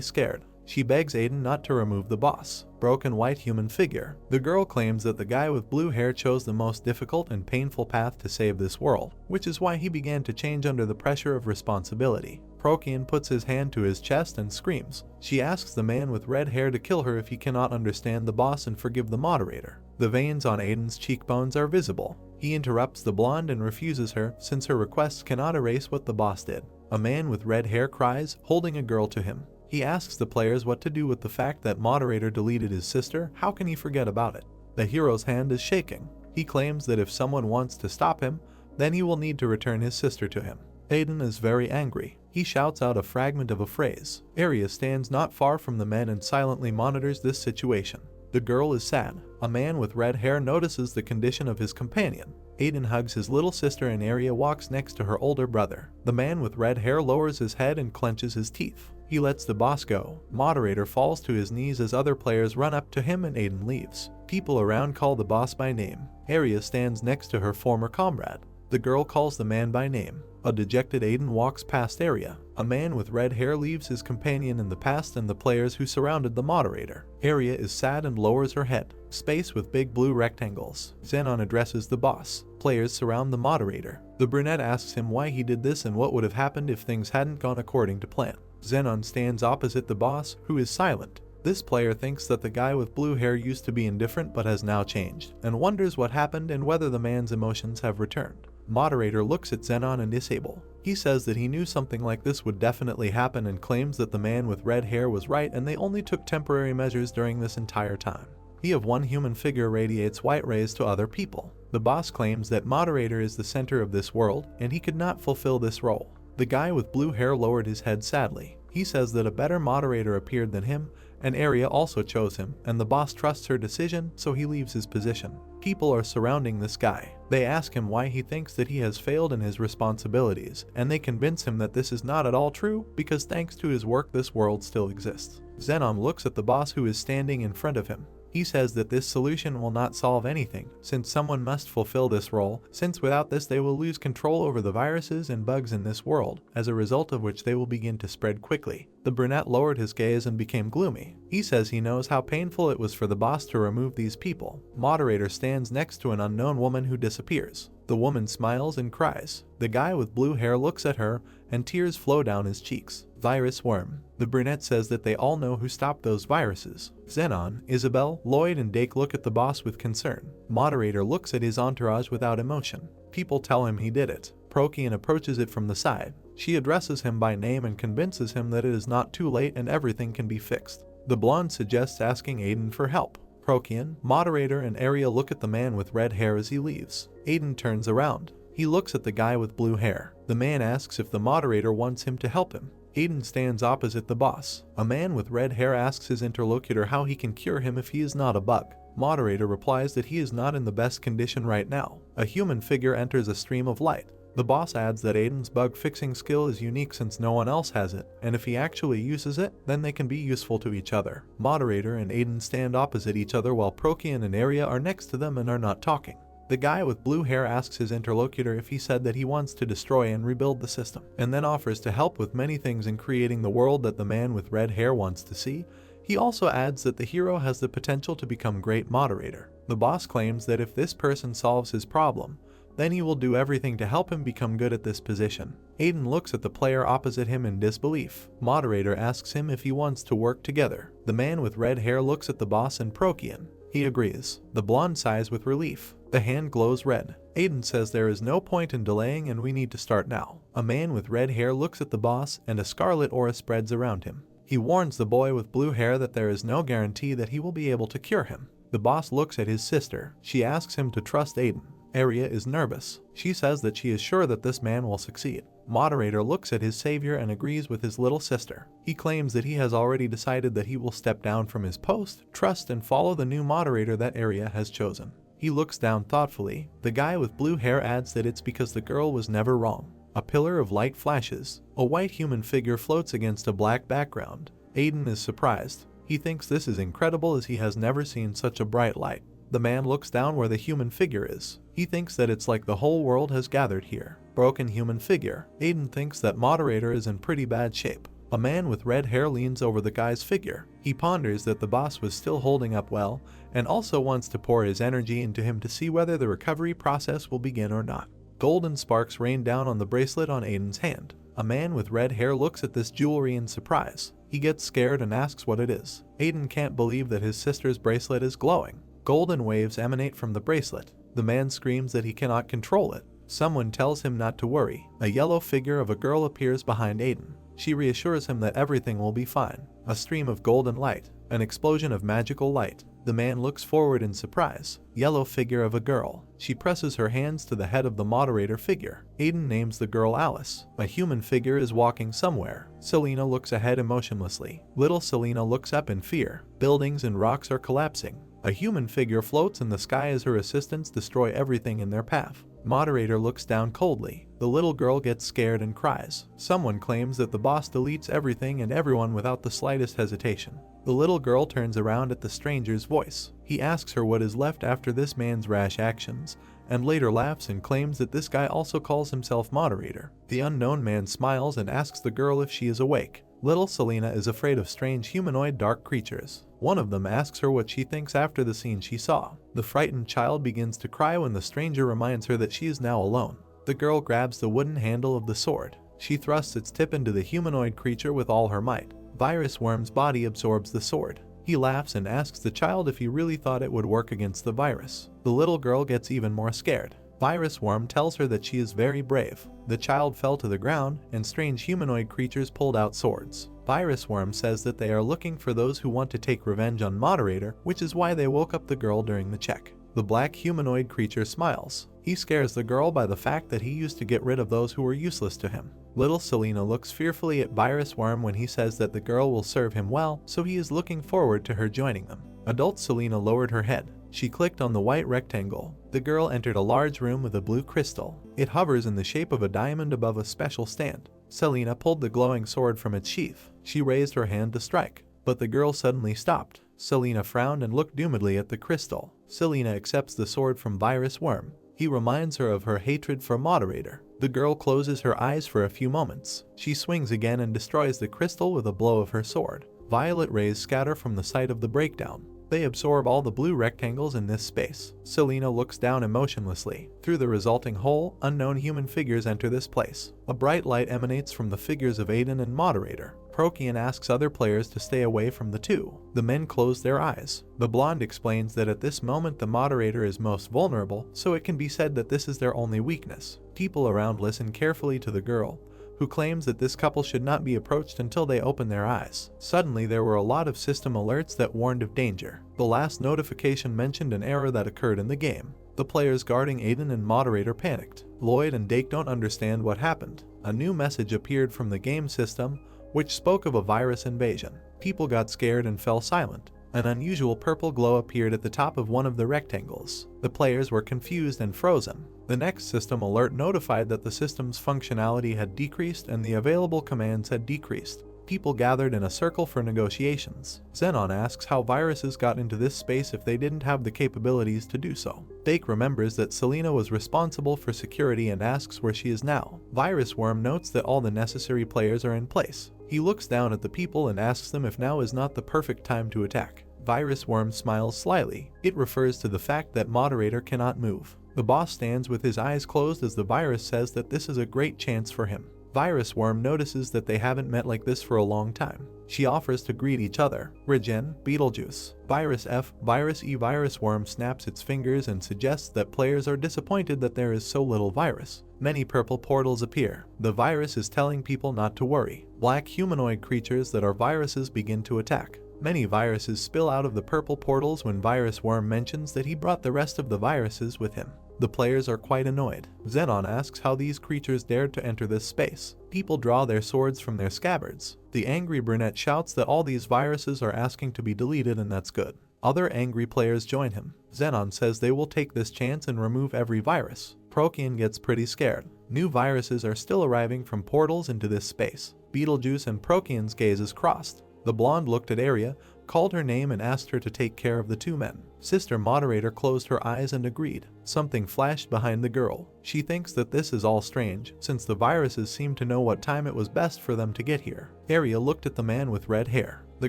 scared. She begs Aiden not to remove the boss. Broken white human figure. The girl claims that the guy with blue hair chose the most difficult and painful path to save this world, which is why he began to change under the pressure of responsibility. Prokian puts his hand to his chest and screams. She asks the man with red hair to kill her if he cannot understand the boss and forgive the moderator. The veins on Aiden's cheekbones are visible. He interrupts the blonde and refuses her since her requests cannot erase what the boss did. A man with red hair cries, holding a girl to him. He asks the players what to do with the fact that moderator deleted his sister. How can he forget about it? The hero's hand is shaking. He claims that if someone wants to stop him, then he will need to return his sister to him. Aiden is very angry. He shouts out a fragment of a phrase. Arya stands not far from the men and silently monitors this situation. The girl is sad. A man with red hair notices the condition of his companion. Aiden hugs his little sister and Arya walks next to her older brother. The man with red hair lowers his head and clenches his teeth. He lets the boss go. Moderator falls to his knees as other players run up to him and Aiden leaves. People around call the boss by name. Arya stands next to her former comrade. The girl calls the man by name. A dejected Aiden walks past Area. A man with red hair leaves his companion in the past and the players who surrounded the moderator. Area is sad and lowers her head. Space with big blue rectangles. Xenon addresses the boss. Players surround the moderator. The brunette asks him why he did this and what would have happened if things hadn't gone according to plan. Xenon stands opposite the boss, who is silent. This player thinks that the guy with blue hair used to be indifferent but has now changed, and wonders what happened and whether the man's emotions have returned. Moderator looks at Xenon and Disable. He says that he knew something like this would definitely happen and claims that the man with red hair was right and they only took temporary measures during this entire time. He of one human figure radiates white rays to other people. The boss claims that Moderator is the center of this world and he could not fulfill this role. The guy with blue hair lowered his head sadly. He says that a better moderator appeared than him, and Area also chose him, and the boss trusts her decision, so he leaves his position. People are surrounding this guy. They ask him why he thinks that he has failed in his responsibilities, and they convince him that this is not at all true because thanks to his work this world still exists. Xenon looks at the boss who is standing in front of him. He says that this solution will not solve anything, since someone must fulfill this role, since without this they will lose control over the viruses and bugs in this world, as a result of which they will begin to spread quickly. The brunette lowered his gaze and became gloomy. He says he knows how painful it was for the boss to remove these people. Moderator stands next to an unknown woman who disappears. The woman smiles and cries. The guy with blue hair looks at her, and tears flow down his cheeks. Virus worm. The brunette says that they all know who stopped those viruses. Xenon, Isabel, Lloyd, and Dake look at the boss with concern. Moderator looks at his entourage without emotion. People tell him he did it. Procyon approaches it from the side. She addresses him by name and convinces him that it is not too late and everything can be fixed. The blonde suggests asking Aiden for help. Procyon, Moderator, and Area look at the man with red hair as he leaves. Aiden turns around. He looks at the guy with blue hair. The man asks if the moderator wants him to help him. Aiden stands opposite the boss. A man with red hair asks his interlocutor how he can cure him if he is not a bug. Moderator replies that he is not in the best condition right now. A human figure enters a stream of light. The boss adds that Aiden's bug fixing skill is unique since no one else has it, and if he actually uses it, then they can be useful to each other. Moderator and Aiden stand opposite each other while Procyon and Area are next to them and are not talking. The guy with blue hair asks his interlocutor if he said that he wants to destroy and rebuild the system, and then offers to help with many things in creating the world that the man with red hair wants to see. He also adds that the hero has the potential to become great moderator. The boss claims that if this person solves his problem, then he will do everything to help him become good at this position. Aiden looks at the player opposite him in disbelief. Moderator asks him if he wants to work together. The man with red hair looks at the boss and Procyon. He agrees. The blonde sighs with relief. The hand glows red. Aiden says there is no point in delaying and we need to start now. A man with red hair looks at the boss and a scarlet aura spreads around him. He warns the boy with blue hair that there is no guarantee that he will be able to cure him. The boss looks at his sister. She asks him to trust Aiden. Area is nervous. She says that she is sure that this man will succeed. Moderator looks at his savior and agrees with his little sister. He claims that he has already decided that he will step down from his post, trust, and follow the new moderator that Area has chosen. He looks down thoughtfully. The guy with blue hair adds that it's because the girl was never wrong. A pillar of light flashes. A white human figure floats against a black background. Aiden is surprised. He thinks this is incredible as he has never seen such a bright light. The man looks down where the human figure is. He thinks that it's like the whole world has gathered here. Broken human figure. Aiden thinks that moderator is in pretty bad shape. A man with red hair leans over the guy's figure. He ponders that the boss was still holding up well, and also wants to pour his energy into him to see whether the recovery process will begin or not. Golden sparks rain down on the bracelet on Aiden's hand. A man with red hair looks at this jewelry in surprise. He gets scared and asks what it is. Aiden can't believe that his sister's bracelet is glowing. Golden waves emanate from the bracelet. The man screams that he cannot control it. Someone tells him not to worry. A yellow figure of a girl appears behind Aiden. She reassures him that everything will be fine. A stream of golden light. An explosion of magical light. The man looks forward in surprise. Yellow figure of a girl. She presses her hands to the head of the moderator figure. Aiden names the girl Alice. A human figure is walking somewhere. Selena looks ahead emotionlessly. Little Selena looks up in fear. Buildings and rocks are collapsing. A human figure floats in the sky as her assistants destroy everything in their path. Moderator looks down coldly. The little girl gets scared and cries. Someone claims that the boss deletes everything and everyone without the slightest hesitation. The little girl turns around at the stranger's voice. He asks her what is left after this man's rash actions, and later laughs and claims that this guy also calls himself Moderator. The unknown man smiles and asks the girl if she is awake. Little Selena is afraid of strange humanoid dark creatures. One of them asks her what she thinks after the scene she saw. The frightened child begins to cry when the stranger reminds her that she is now alone. The girl grabs the wooden handle of the sword. She thrusts its tip into the humanoid creature with all her might. Virus Worm's body absorbs the sword. He laughs and asks the child if he really thought it would work against the virus. The little girl gets even more scared. Virus Worm tells her that she is very brave. The child fell to the ground, and strange humanoid creatures pulled out swords. Virus Worm says that they are looking for those who want to take revenge on Moderator, which is why they woke up the girl during the check. The black humanoid creature smiles. He scares the girl by the fact that he used to get rid of those who were useless to him. Little Selena looks fearfully at Virus Worm when he says that the girl will serve him well, so he is looking forward to her joining them. Adult Selena lowered her head. She clicked on the white rectangle. The girl entered a large room with a blue crystal. It hovers in the shape of a diamond above a special stand. Selena pulled the glowing sword from its sheath. She raised her hand to strike, but the girl suddenly stopped. Selena frowned and looked doomedly at the crystal. Selena accepts the sword from Virus Worm. He reminds her of her hatred for Moderator. The girl closes her eyes for a few moments. She swings again and destroys the crystal with a blow of her sword. Violet rays scatter from the site of the breakdown. They absorb all the blue rectangles in this space. Selena looks down emotionlessly. Through the resulting hole, unknown human figures enter this place. A bright light emanates from the figures of Aiden and Moderator. Prokian asks other players to stay away from the two. The men close their eyes. The blonde explains that at this moment the Moderator is most vulnerable, so it can be said that this is their only weakness. People around listen carefully to the girl, who claims that this couple should not be approached until they open their eyes. Suddenly there were a lot of system alerts that warned of danger. The last notification mentioned an error that occurred in the game. The players guarding Aiden and Moderator panicked. Lloyd and Dake don't understand what happened. A new message appeared from the game system, which spoke of a virus invasion. People got scared and fell silent. An unusual purple glow appeared at the top of one of the rectangles. The players were confused and frozen. The next system alert notified that the system's functionality had decreased and the available commands had decreased. People gathered in a circle for negotiations. Xenon asks how viruses got into this space if they didn't have the capabilities to do so. Dake remembers that Selena was responsible for security and asks where she is now. Virus Worm notes that all the necessary players are in place. He looks down at the people and asks them if now is not the perfect time to attack. Virus Worm smiles slyly. It refers to the fact that Moderator cannot move. The boss stands with his eyes closed as the virus says that this is a great chance for him. Virus Worm notices that they haven't met like this for a long time. She offers to greet each other. Regen, Beetlejuice, Virus F, Virus E. Virus Worm snaps its fingers and suggests that players are disappointed that there is so little virus. Many purple portals appear. The virus is telling people not to worry. Black humanoid creatures that are viruses begin to attack. Many viruses spill out of the purple portals when Virus Worm mentions that he brought the rest of the viruses with him. The players are quite annoyed. Xenon asks how these creatures dared to enter this space. People draw their swords from their scabbards. The angry brunette shouts that all these viruses are asking to be deleted and that's good. Other angry players join him. Xenon says they will take this chance and remove every virus. Prokian gets pretty scared. New viruses are still arriving from portals into this space. Beetlejuice and Prokian's gazes crossed. The blonde looked at Arya, called her name and asked her to take care of the two men. Sister Moderator closed her eyes and agreed. Something flashed behind the girl. She thinks that this is all strange, since the viruses seem to know what time it was best for them to get here. Arya looked at the man with red hair. The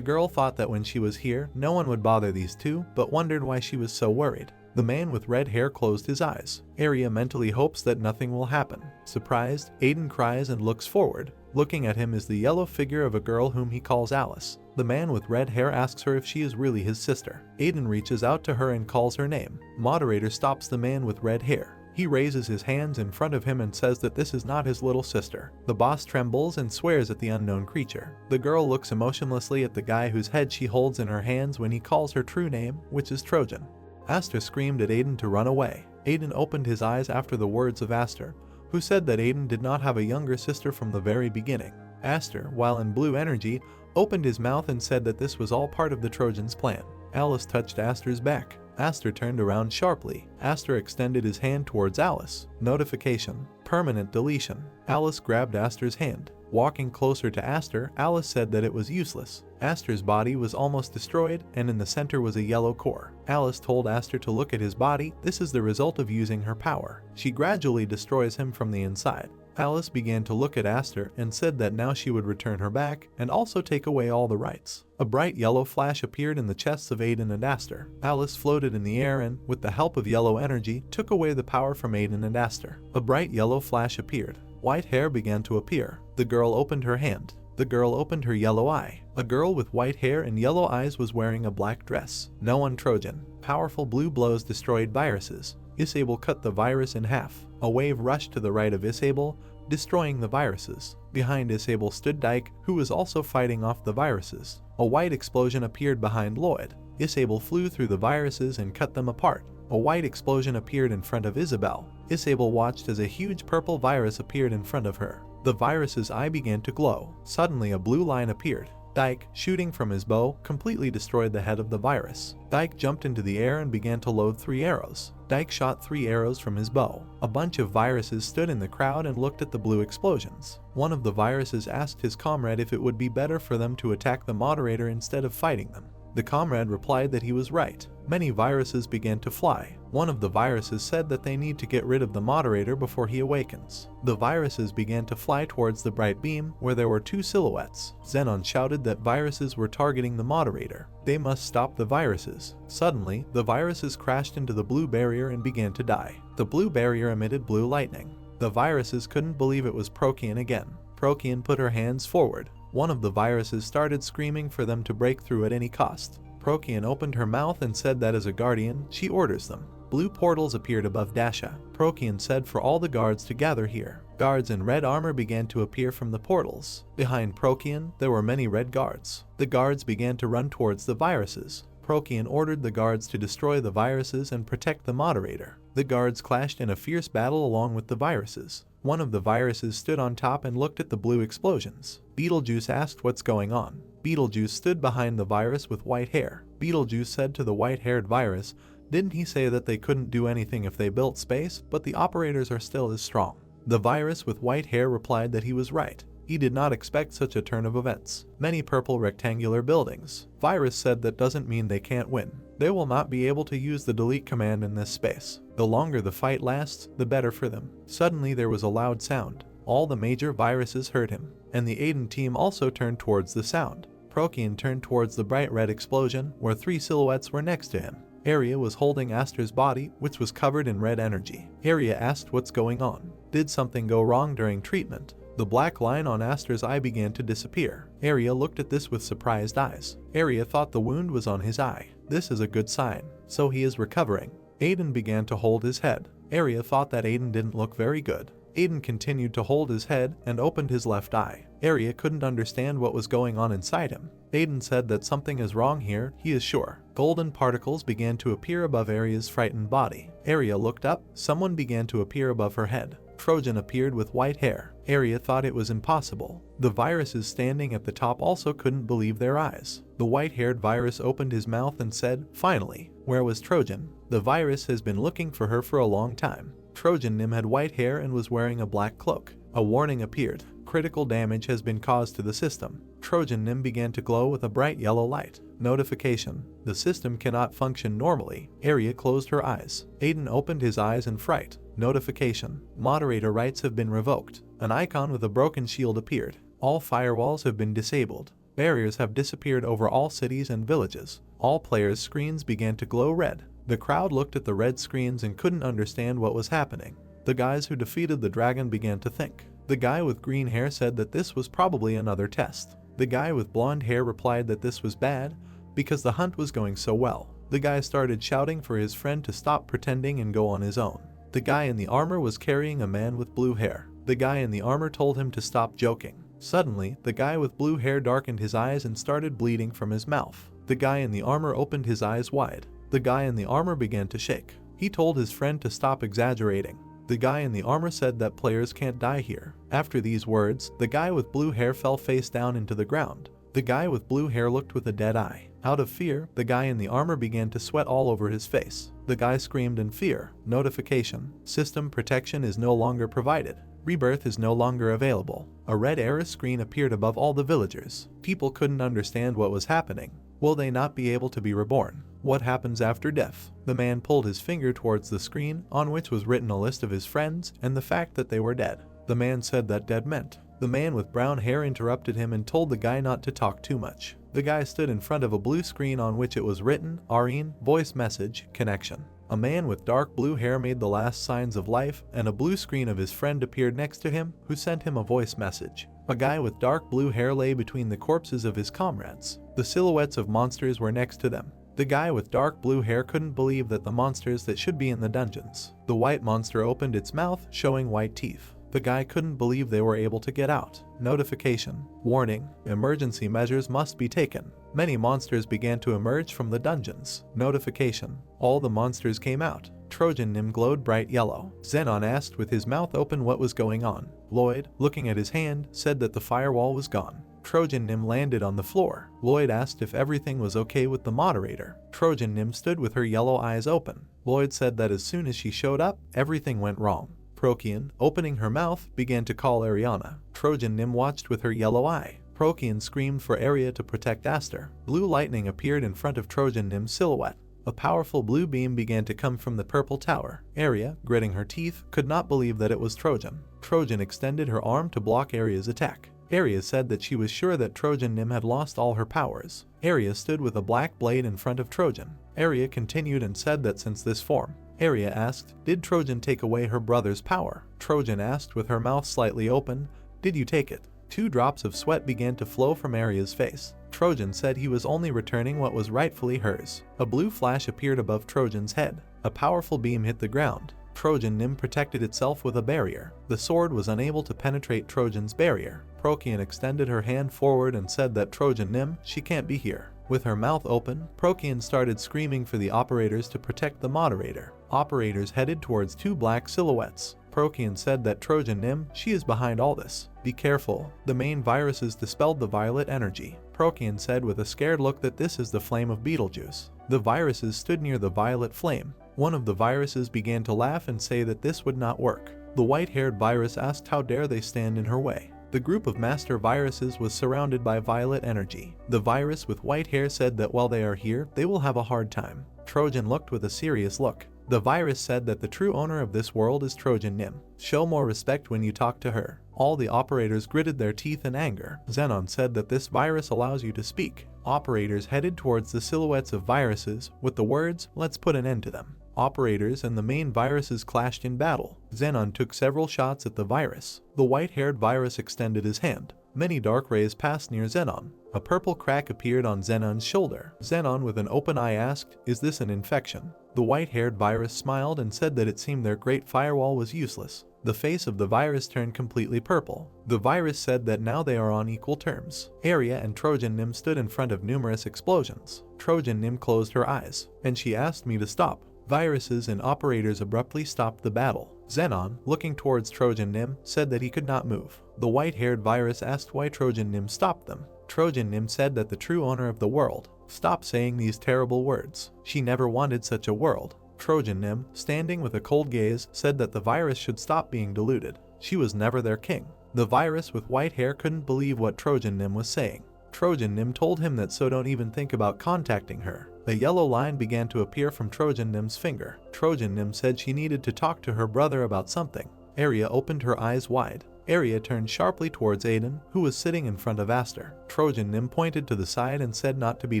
girl thought that when she was here, no one would bother these two, but wondered why she was so worried. The man with red hair closed his eyes. Arya mentally hopes that nothing will happen. Surprised, Aiden cries and looks forward. Looking at him is the yellow figure of a girl whom he calls Alice. The man with red hair asks her if she is really his sister. Aiden reaches out to her and calls her name. Moderator stops the man with red hair. He raises his hands in front of him and says that this is not his little sister. The boss trembles and swears at the unknown creature. The girl looks emotionlessly at the guy whose head she holds in her hands when he calls her true name, which is Trojan. Aster screamed at Aiden to run away. Aiden opened his eyes after the words of Aster, who said that Aiden did not have a younger sister from the very beginning. Aster, while in blue energy, opened his mouth and said that this was all part of the Trojans' plan. Alice touched Aster's back. Aster turned around sharply. Aster extended his hand towards Alice. Notification. Permanent deletion. Alice grabbed Aster's hand. Walking closer to Aster, Alice said that it was useless. Aster's body was almost destroyed, and in the center was a yellow core. Alice told Aster to look at his body. This is the result of using her power. She gradually destroys him from the inside. Alice began to look at Aster and said that now she would return her back and also take away all the rights. A bright yellow flash appeared in the chests of Aiden and Aster. Alice floated in the air and, with the help of yellow energy, took away the power from Aiden and Aster. A bright yellow flash appeared. White hair began to appear. The girl opened her hand. The girl opened her yellow eye. A girl with white hair and yellow eyes was wearing a black dress. No one Trojan. Powerful blue blows destroyed viruses. Isabel cut the virus in half. A wave rushed to the right of Isabel, destroying the viruses. Behind Isabel stood Dyke, who was also fighting off the viruses. A white explosion appeared behind Lloyd. Isabel flew through the viruses and cut them apart. A white explosion appeared in front of Isabel. Isabel watched as a huge purple virus appeared in front of her. The virus's eye began to glow. Suddenly a blue line appeared. Dyke, shooting from his bow, completely destroyed the head of the virus. Dyke jumped into the air and began to load 3 arrows. Dyke shot 3 arrows from his bow. A bunch of viruses stood in the crowd and looked at the blue explosions. One of the viruses asked his comrade if it would be better for them to attack the moderator instead of fighting them. The comrade replied that he was right. Many viruses began to fly. One of the viruses said that they need to get rid of the moderator before he awakens. The viruses began to fly towards the bright beam, where there were 2 silhouettes. Xenon shouted that viruses were targeting the moderator. They must stop the viruses. Suddenly, the viruses crashed into the blue barrier and began to die. The blue barrier emitted blue lightning. The viruses couldn't believe it was Procyon again. Procyon put her hands forward. One of the viruses started screaming for them to break through at any cost. Procyon opened her mouth and said that as a guardian, she orders them. Blue portals appeared above Dasha. Procyon said for all the guards to gather here. Guards in red armor began to appear from the portals. Behind Procyon, there were many red guards. The guards began to run towards the viruses. Procyon ordered the guards to destroy the viruses and protect the moderator. The guards clashed in a fierce battle along with the viruses. One of the viruses stood on top and looked at the blue explosions. Beetlejuice asked what's going on. Beetlejuice stood behind the virus with white hair. Beetlejuice said to the white-haired virus, "Didn't he say that they couldn't do anything if they built space, but the operators are still as strong?" The virus with white hair replied that he was right. He did not expect such a turn of events. Many purple rectangular buildings. Virus said that doesn't mean they can't win. They will not be able to use the delete command in this space. The longer the fight lasts, the better for them. Suddenly there was a loud sound. All the major viruses heard him, and the Aiden team also turned towards the sound. Procyon turned towards the bright red explosion, where 3 silhouettes were next to him. Arya was holding Aster's body, which was covered in red energy. Arya asked what's going on. Did something go wrong during treatment? The black line on Aster's eye began to disappear. Arya looked at this with surprised eyes. Arya thought the wound was on his eye. This is a good sign. So he is recovering. Aiden began to hold his head. Arya thought that Aiden didn't look very good. Aiden continued to hold his head and opened his left eye. Arya couldn't understand what was going on inside him. Aiden said that something is wrong here, he is sure. Golden particles began to appear above Arya's frightened body. Arya looked up. Someone began to appear above her head. Trojan appeared with white hair. Arya thought it was impossible. The viruses standing at the top also couldn't believe their eyes. The white-haired virus opened his mouth and said, "Finally, where was Trojan? The virus has been looking for her for a long time." Trojan Nim had white hair and was wearing a black cloak. A warning appeared. Critical damage has been caused to the system. Trojan Nim began to glow with a bright yellow light. Notification. The system cannot function normally. Arya closed her eyes. Aiden opened his eyes in fright. Notification. Moderator rights have been revoked. An icon with a broken shield appeared. All firewalls have been disabled. Barriers have disappeared over all cities and villages. All players' screens began to glow red. The crowd looked at the red screens and couldn't understand what was happening. The guys who defeated the dragon began to think. The guy with green hair said that this was probably another test. The guy with blonde hair replied that this was bad because the hunt was going so well. The guy started shouting for his friend to stop pretending and go on his own. The guy in the armor was carrying a man with blue hair. The guy in the armor told him to stop joking. Suddenly, the guy with blue hair darkened his eyes and started bleeding from his mouth. The guy in the armor opened his eyes wide. The guy in the armor began to shake. He told his friend to stop exaggerating. The guy in the armor said that players can't die here. After these words, the guy with blue hair fell face down into the ground. The guy with blue hair looked with a dead eye. Out of fear, the guy in the armor began to sweat all over his face. The guy screamed in fear. Notification. System protection is no longer provided. Rebirth is no longer available. A red error screen appeared above all the villagers. People couldn't understand what was happening. Will they not be able to be reborn? What happens after death? The man pulled his finger towards the screen, on which was written a list of his friends and the fact that they were dead. The man said that dead meant. The man with brown hair interrupted him and told the guy not to talk too much. The guy stood in front of a blue screen on which it was written, Aiden, voice message, connection. A man with dark blue hair made the last signs of life, and a blue screen of his friend appeared next to him, who sent him a voice message. A guy with dark blue hair lay between the corpses of his comrades. The silhouettes of monsters were next to them. The guy with dark blue hair couldn't believe that the monsters that should be in the dungeons. The white monster opened its mouth, showing white teeth. The guy couldn't believe they were able to get out. Notification. Warning. Emergency measures must be taken. Many monsters began to emerge from the dungeons. Notification. All the monsters came out. Trojan Nim glowed bright yellow. Xenon asked with his mouth open what was going on. Lloyd, looking at his hand, said that the firewall was gone. Trojan Nim landed on the floor. Lloyd asked if everything was okay with the moderator. Trojan Nim stood with her yellow eyes open. Lloyd said that as soon as she showed up, everything went wrong. Procyon, opening her mouth, began to call Ariana. Trojan Nim watched with her yellow eye. Procyon screamed for Arya to protect Aster. Blue lightning appeared in front of Trojan Nim's silhouette. A powerful blue beam began to come from the purple tower. Arya, gritting her teeth, could not believe that it was Trojan. Trojan extended her arm to block Arya's attack. Arya said that she was sure that Trojan Nim had lost all her powers. Arya stood with a black blade in front of Trojan. Arya continued and said that since this form, Arya asked, did Trojan take away her brother's power? Trojan asked with her mouth slightly open, did you take it? 2 drops of sweat began to flow from Arya's face. Trojan said he was only returning what was rightfully hers. A blue flash appeared above Trojan's head. A powerful beam hit the ground. Trojan Nim protected itself with a barrier. The sword was unable to penetrate Trojan's barrier. Procyon extended her hand forward and said that Trojan Nim, she can't be here. With her mouth open, Procyon started screaming for the operators to protect the moderator. Operators headed towards 2 black silhouettes. Procyon said that Trojan Nim, she is behind all this. Be careful. The main viruses dispelled the violet energy. Procyon said with a scared look that this is the flame of Beetlejuice. The viruses stood near the violet flame. One of the viruses began to laugh and say that this would not work. The white-haired virus asked how dare they stand in her way. The group of master viruses was surrounded by violet energy. The virus with white hair said that while they are here, they will have a hard time. Trojan looked with a serious look. The virus said that the true owner of this world is Trojan Nim. Show more respect when you talk to her. All the operators gritted their teeth in anger. Xenon said that this virus allows you to speak. Operators headed towards the silhouettes of viruses with the words, let's put an end to them. Operators and the main viruses clashed in battle. Xenon took several shots at the virus. The white-haired virus extended his hand. Many dark rays passed near Xenon. A purple crack appeared on Xenon's shoulder. Xenon with an open eye asked, is this an infection? The white-haired virus smiled and said that it seemed their great firewall was useless. The face of the virus turned completely purple. The virus said that now they are on equal terms. Arya and Trojan Nim stood in front of numerous explosions. Trojan Nim closed her eyes, and she asked me to stop. Viruses and operators abruptly stopped the battle. Xenon, looking towards Trojan Nim, said that he could not move. The white-haired virus asked why Trojan Nim stopped them. Trojan Nim said that the true owner of the world, stop saying these terrible words. She never wanted such a world. Trojan Nim, standing with a cold gaze, said that the virus should stop being deluded. She was never their king. The virus with white hair couldn't believe what Trojan Nim was saying. Trojan Nim told him that so don't even think about contacting her. A yellow line began to appear from Trojan Nim's finger. Trojan Nim said she needed to talk to her brother about something. Arya opened her eyes wide. Arya turned sharply towards Aiden, who was sitting in front of Aster. Trojan Nim pointed to the side and said not to be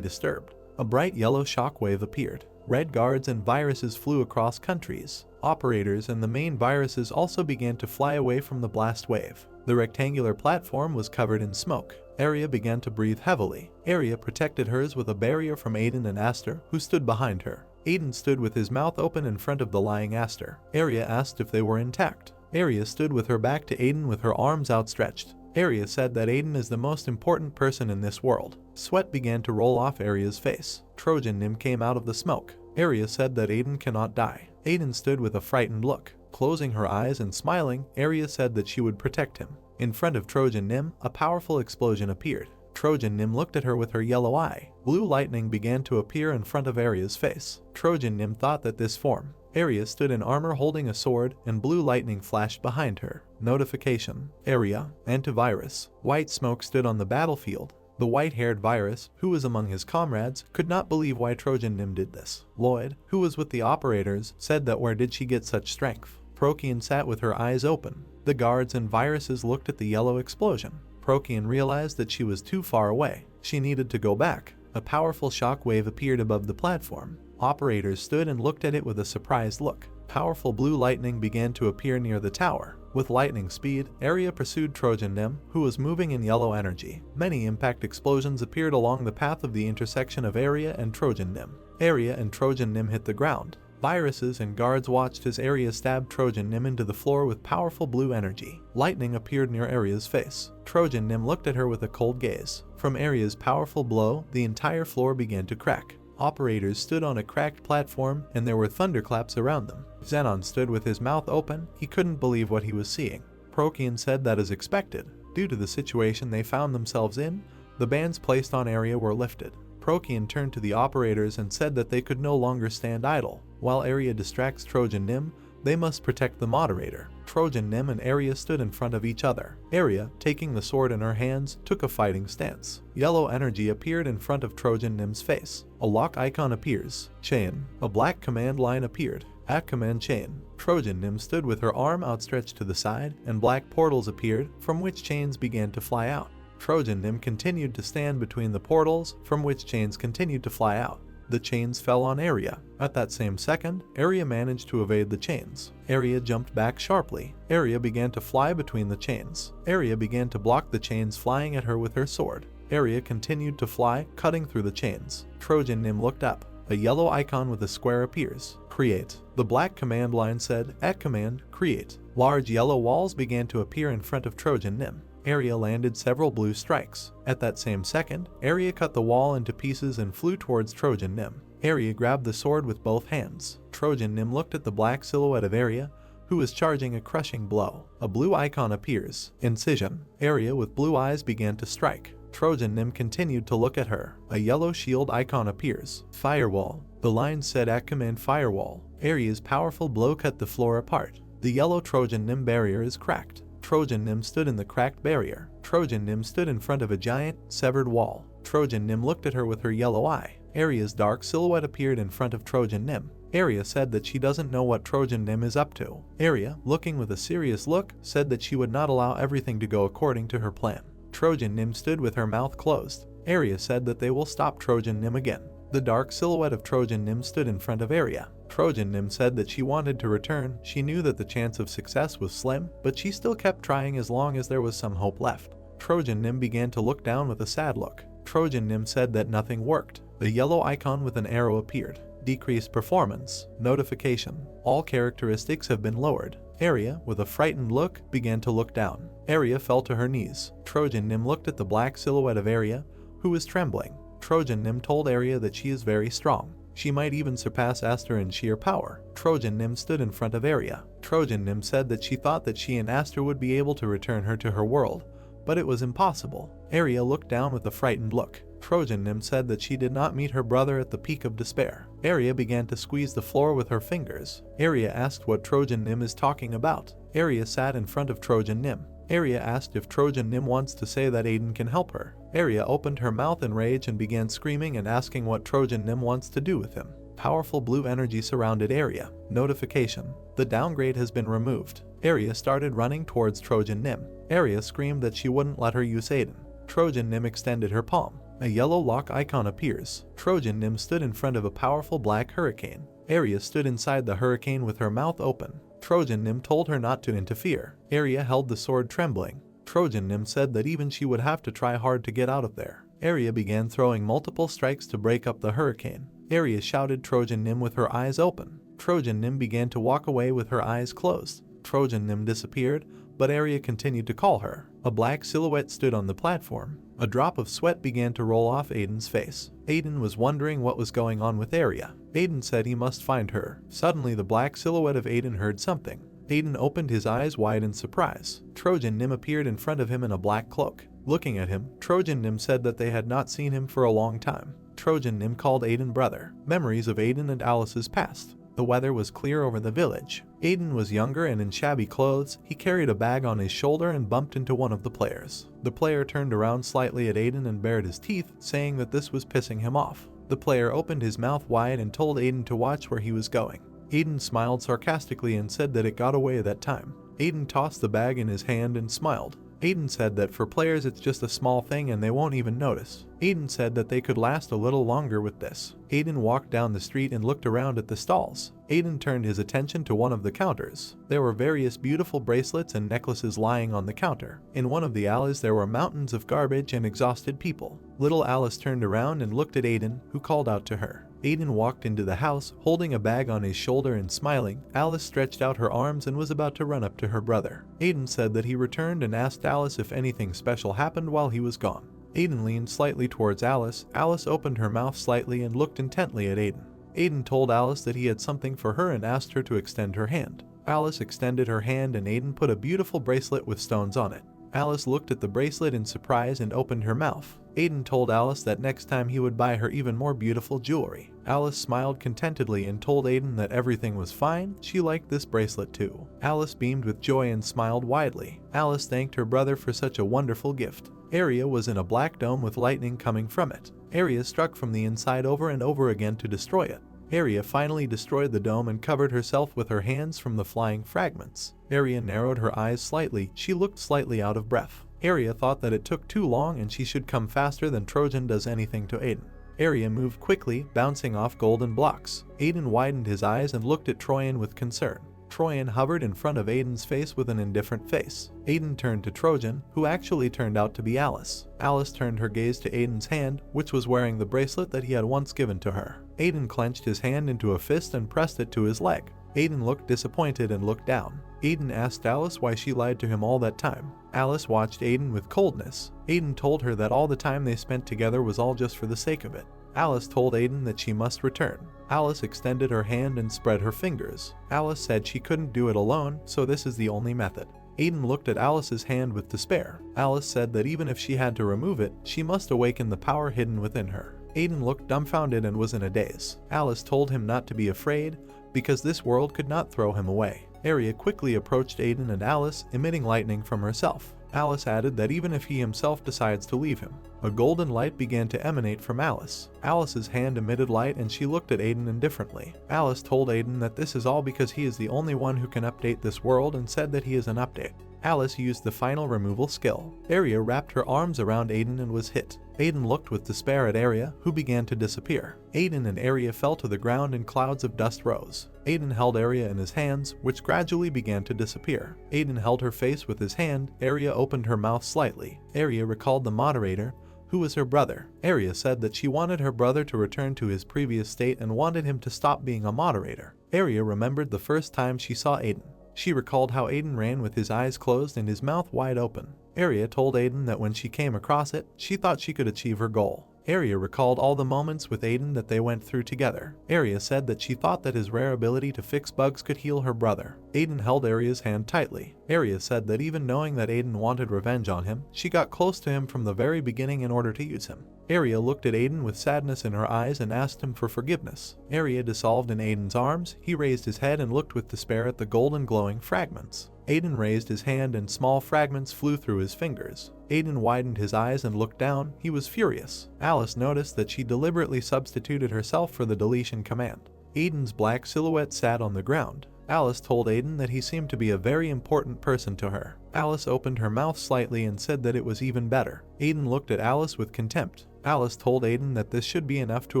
disturbed. A bright yellow shockwave appeared. Red guards and viruses flew across countries. Operators and the main viruses also began to fly away from the blast wave. The rectangular platform was covered in smoke. Arya began to breathe heavily. Arya protected hers with a barrier from Aiden and Aster, who stood behind her. Aiden stood with his mouth open in front of the lying Aster. Arya asked if they were intact. Arya stood with her back to Aiden with her arms outstretched. Arya said that Aiden is the most important person in this world. Sweat began to roll off Arya's face. Trojan Nim came out of the smoke. Arya said that Aiden cannot die. Aiden stood with a frightened look. Closing her eyes and smiling, Arya said that she would protect him. In front of Trojan Nim, a powerful explosion appeared. Trojan Nim looked at her with her yellow eye. Blue lightning began to appear in front of Arya's face. Trojan Nim thought that this form, Area stood in armor holding a sword, and blue lightning flashed behind her. Notification. Area. Antivirus. White smoke stood on the battlefield. The white-haired virus, who was among his comrades, could not believe why Trojan Nim did this. Lloyd, who was with the operators, said that where did she get such strength? Procyon sat with her eyes open. The guards and viruses looked at the yellow explosion. Procyon realized that she was too far away. She needed to go back. A powerful shockwave appeared above the platform. Operators stood and looked at it with a surprised look. Powerful blue lightning began to appear near the tower. With lightning speed, Area pursued Trojan Nim, who was moving in yellow energy. Many impact explosions appeared along the path of the intersection of Area and Trojan Nim. Area and Trojan Nim hit the ground. Viruses and guards watched as Area stabbed Trojan Nim into the floor with powerful blue energy. Lightning appeared near Area's face. Trojan Nim looked at her with a cold gaze. From Area's powerful blow, the entire floor began to crack. Operators stood on a cracked platform, and there were thunderclaps around them. Xenon stood with his mouth open. He couldn't believe what he was seeing. Procyon said that as expected. Due to the situation they found themselves in, the bans placed on Area were lifted. Procyon turned to the operators and said that they could no longer stand idle. While Area distracts Trojan Nim, they must protect the Moderator. Trojan Nim and Area stood in front of each other. Area, taking the sword in her hands, took a fighting stance. Yellow energy appeared in front of Trojan Nim's face. A lock icon appears. Chain. A black command line appeared. At command chain. Trojan Nim stood with her arm outstretched to the side, and black portals appeared, from which chains began to fly out. Trojan Nim continued to stand between the portals, from which chains continued to fly out. The chains fell on Area. At that same second, Area managed to evade the chains. Area jumped back sharply. Area began to fly between the chains. Area began to block the chains flying at her with her sword. Area continued to fly, cutting through the chains. Trojan Nim looked up. A yellow icon with a square appears. Create. The black command line said, at command, create. Large yellow walls began to appear in front of Trojan Nim. Area landed several blue strikes. At that same second, Area cut the wall into pieces and flew towards Trojan Nim. Area grabbed the sword with both hands. Trojan Nim looked at the black silhouette of Area, who was charging a crushing blow. A blue icon appears. Incision. Area with blue eyes began to strike. Trojan Nim continued to look at her. A yellow shield icon appears. Firewall. The line said at command firewall. Area's powerful blow cut the floor apart. The yellow Trojan Nim barrier is cracked. Trojan Nim stood in the cracked barrier. Trojan Nim stood in front of a giant, severed wall. Trojan Nim looked at her with her yellow eye. Area's dark silhouette appeared in front of Trojan Nim. Area said that she doesn't know what Trojan Nim is up to. Area, looking with a serious look, said that she would not allow everything to go according to her plan. Trojan Nim stood with her mouth closed. Area said that they will stop Trojan Nim again. The dark silhouette of Trojan Nim stood in front of Area. Trojan Nim said that she wanted to return. She knew that the chance of success was slim, but she still kept trying as long as there was some hope left. Trojan Nim began to look down with a sad look. Trojan Nim said that nothing worked. A yellow icon with an arrow appeared. Decreased performance. Notification. All characteristics have been lowered. Area, with a frightened look, began to look down. Area fell to her knees. Trojan Nim looked at the black silhouette of Area, who was trembling. Trojan Nim told Area that she is very strong. She might even surpass Aster in sheer power. Trojan Nim stood in front of Area. Trojan Nim said that she thought that she and Aster would be able to return her to her world, but it was impossible. Area looked down with a frightened look. Trojan Nim said that she did not meet her brother at the peak of despair. Area began to squeeze the floor with her fingers. Area asked what Trojan Nim is talking about. Area sat in front of Trojan Nim. Area asked if Trojan Nim wants to say that Aiden can help her. Area opened her mouth in rage and began screaming and asking what Trojan Nim wants to do with him. Powerful blue energy surrounded Area. Notification. The downgrade has been removed. Area started running towards Trojan Nim. Area screamed that she wouldn't let her use Aiden. Trojan Nim extended her palm. A yellow lock icon appears. Trojan Nim stood in front of a powerful black hurricane. Area stood inside the hurricane with her mouth open. Trojan Nim told her not to interfere. Area held the sword trembling. Trojan Nim said that even she would have to try hard to get out of there. Area began throwing multiple strikes to break up the hurricane. Area shouted Trojan Nim with her eyes open. Trojan Nim began to walk away with her eyes closed. Trojan Nim disappeared, but Area continued to call her. A black silhouette stood on the platform. A drop of sweat began to roll off Aiden's face. Aiden was wondering what was going on with Area. Aiden said he must find her. Suddenly the black silhouette of Aiden heard something. Aiden opened his eyes wide in surprise. Trojan Nim appeared in front of him in a black cloak. Looking at him, Trojan Nim said that they had not seen him for a long time. Trojan Nim called Aiden brother. Memories of Aiden and Alice's past. The weather was clear over the village. Aiden was younger and in shabby clothes. He carried a bag on his shoulder and bumped into one of the players. The player turned around slightly at Aiden and bared his teeth, saying that this was pissing him off. The player opened his mouth wide and told Aiden to watch where he was going. Aiden smiled sarcastically and said that it got away that time. Aiden tossed the bag in his hand and smiled. Aiden said that for players it's just a small thing and they won't even notice. Aiden said that they could last a little longer with this. Aiden walked down the street and looked around at the stalls. Aiden turned his attention to one of the counters. There were various beautiful bracelets and necklaces lying on the counter. In one of the alleys there were mountains of garbage and exhausted people. Little Alice turned around and looked at Aiden, who called out to her. Aiden walked into the house, holding a bag on his shoulder and smiling. Alice stretched out her arms and was about to run up to her brother. Aiden said that he returned and asked Alice if anything special happened while he was gone. Aiden leaned slightly towards Alice. Alice opened her mouth slightly and looked intently at Aiden. Aiden told Alice that he had something for her and asked her to extend her hand. Alice extended her hand and Aiden put a beautiful bracelet with stones on it. Alice looked at the bracelet in surprise and opened her mouth. Aiden told Alice that next time he would buy her even more beautiful jewelry. Alice smiled contentedly and told Aiden that everything was fine. She liked this bracelet too. Alice beamed with joy and smiled widely. Alice thanked her brother for such a wonderful gift. Area was in a black dome with lightning coming from it. Area struck from the inside over and over again to destroy it. Area finally destroyed the dome and covered herself with her hands from the flying fragments. Area narrowed her eyes slightly. She looked slightly out of breath. Area thought that it took too long and she should come faster than Trojan does anything to Aiden. Area moved quickly, bouncing off golden blocks. Aiden widened his eyes and looked at Trojan with concern. Trojan hovered in front of Aiden's face with an indifferent face. Aiden turned to Trojan, who actually turned out to be Alice. Alice turned her gaze to Aiden's hand, which was wearing the bracelet that he had once given to her. Aiden clenched his hand into a fist and pressed it to his leg. Aiden looked disappointed and looked down. Aiden asked Alice why she lied to him all that time. Alice watched Aiden with coldness. Aiden told her that all the time they spent together was all just for the sake of it. Alice told Aiden that she must return. Alice extended her hand and spread her fingers. Alice said she couldn't do it alone, so this is the only method. Aiden looked at Alice's hand with despair. Alice said that even if she had to remove it, she must awaken the power hidden within her. Aiden looked dumbfounded and was in a daze. Alice told him not to be afraid, because this world could not throw him away. Area quickly approached Aiden and Alice, emitting lightning from herself. Alice added that even if he himself decides to leave him, a golden light began to emanate from Alice. Alice's hand emitted light and she looked at Aiden indifferently. Alice told Aiden that this is all because he is the only one who can update this world and said that he is an update. Alice used the final removal skill. Area wrapped her arms around Aiden and was hit. Aiden looked with despair at Area, who began to disappear. Aiden and Area fell to the ground and clouds of dust rose. Aiden held Area in his hands, which gradually began to disappear. Aiden held her face with his hand. Area opened her mouth slightly. Area recalled the Moderator, who was her brother. Area said that she wanted her brother to return to his previous state and wanted him to stop being a Moderator. Area remembered the first time she saw Aiden. She recalled how Aiden ran with his eyes closed and his mouth wide open. Area told Aiden that when she came across it, she thought she could achieve her goal. Area recalled all the moments with Aiden that they went through together. Area said that she thought that his rare ability to fix bugs could heal her brother. Aiden held Aria's hand tightly. Area said that even knowing that Aiden wanted revenge on him, she got close to him from the very beginning in order to use him. Area looked at Aiden with sadness in her eyes and asked him for forgiveness. Area dissolved in Aiden's arms. He raised his head and looked with despair at the golden glowing fragments. Aiden raised his hand and small fragments flew through his fingers. Aiden widened his eyes and looked down. He was furious. Alice noticed that she deliberately substituted herself for the deletion command. Aiden's black silhouette sat on the ground. Alice told Aiden that he seemed to be a very important person to her. Alice opened her mouth slightly and said that it was even better. Aiden looked at Alice with contempt. Alice told Aiden that this should be enough to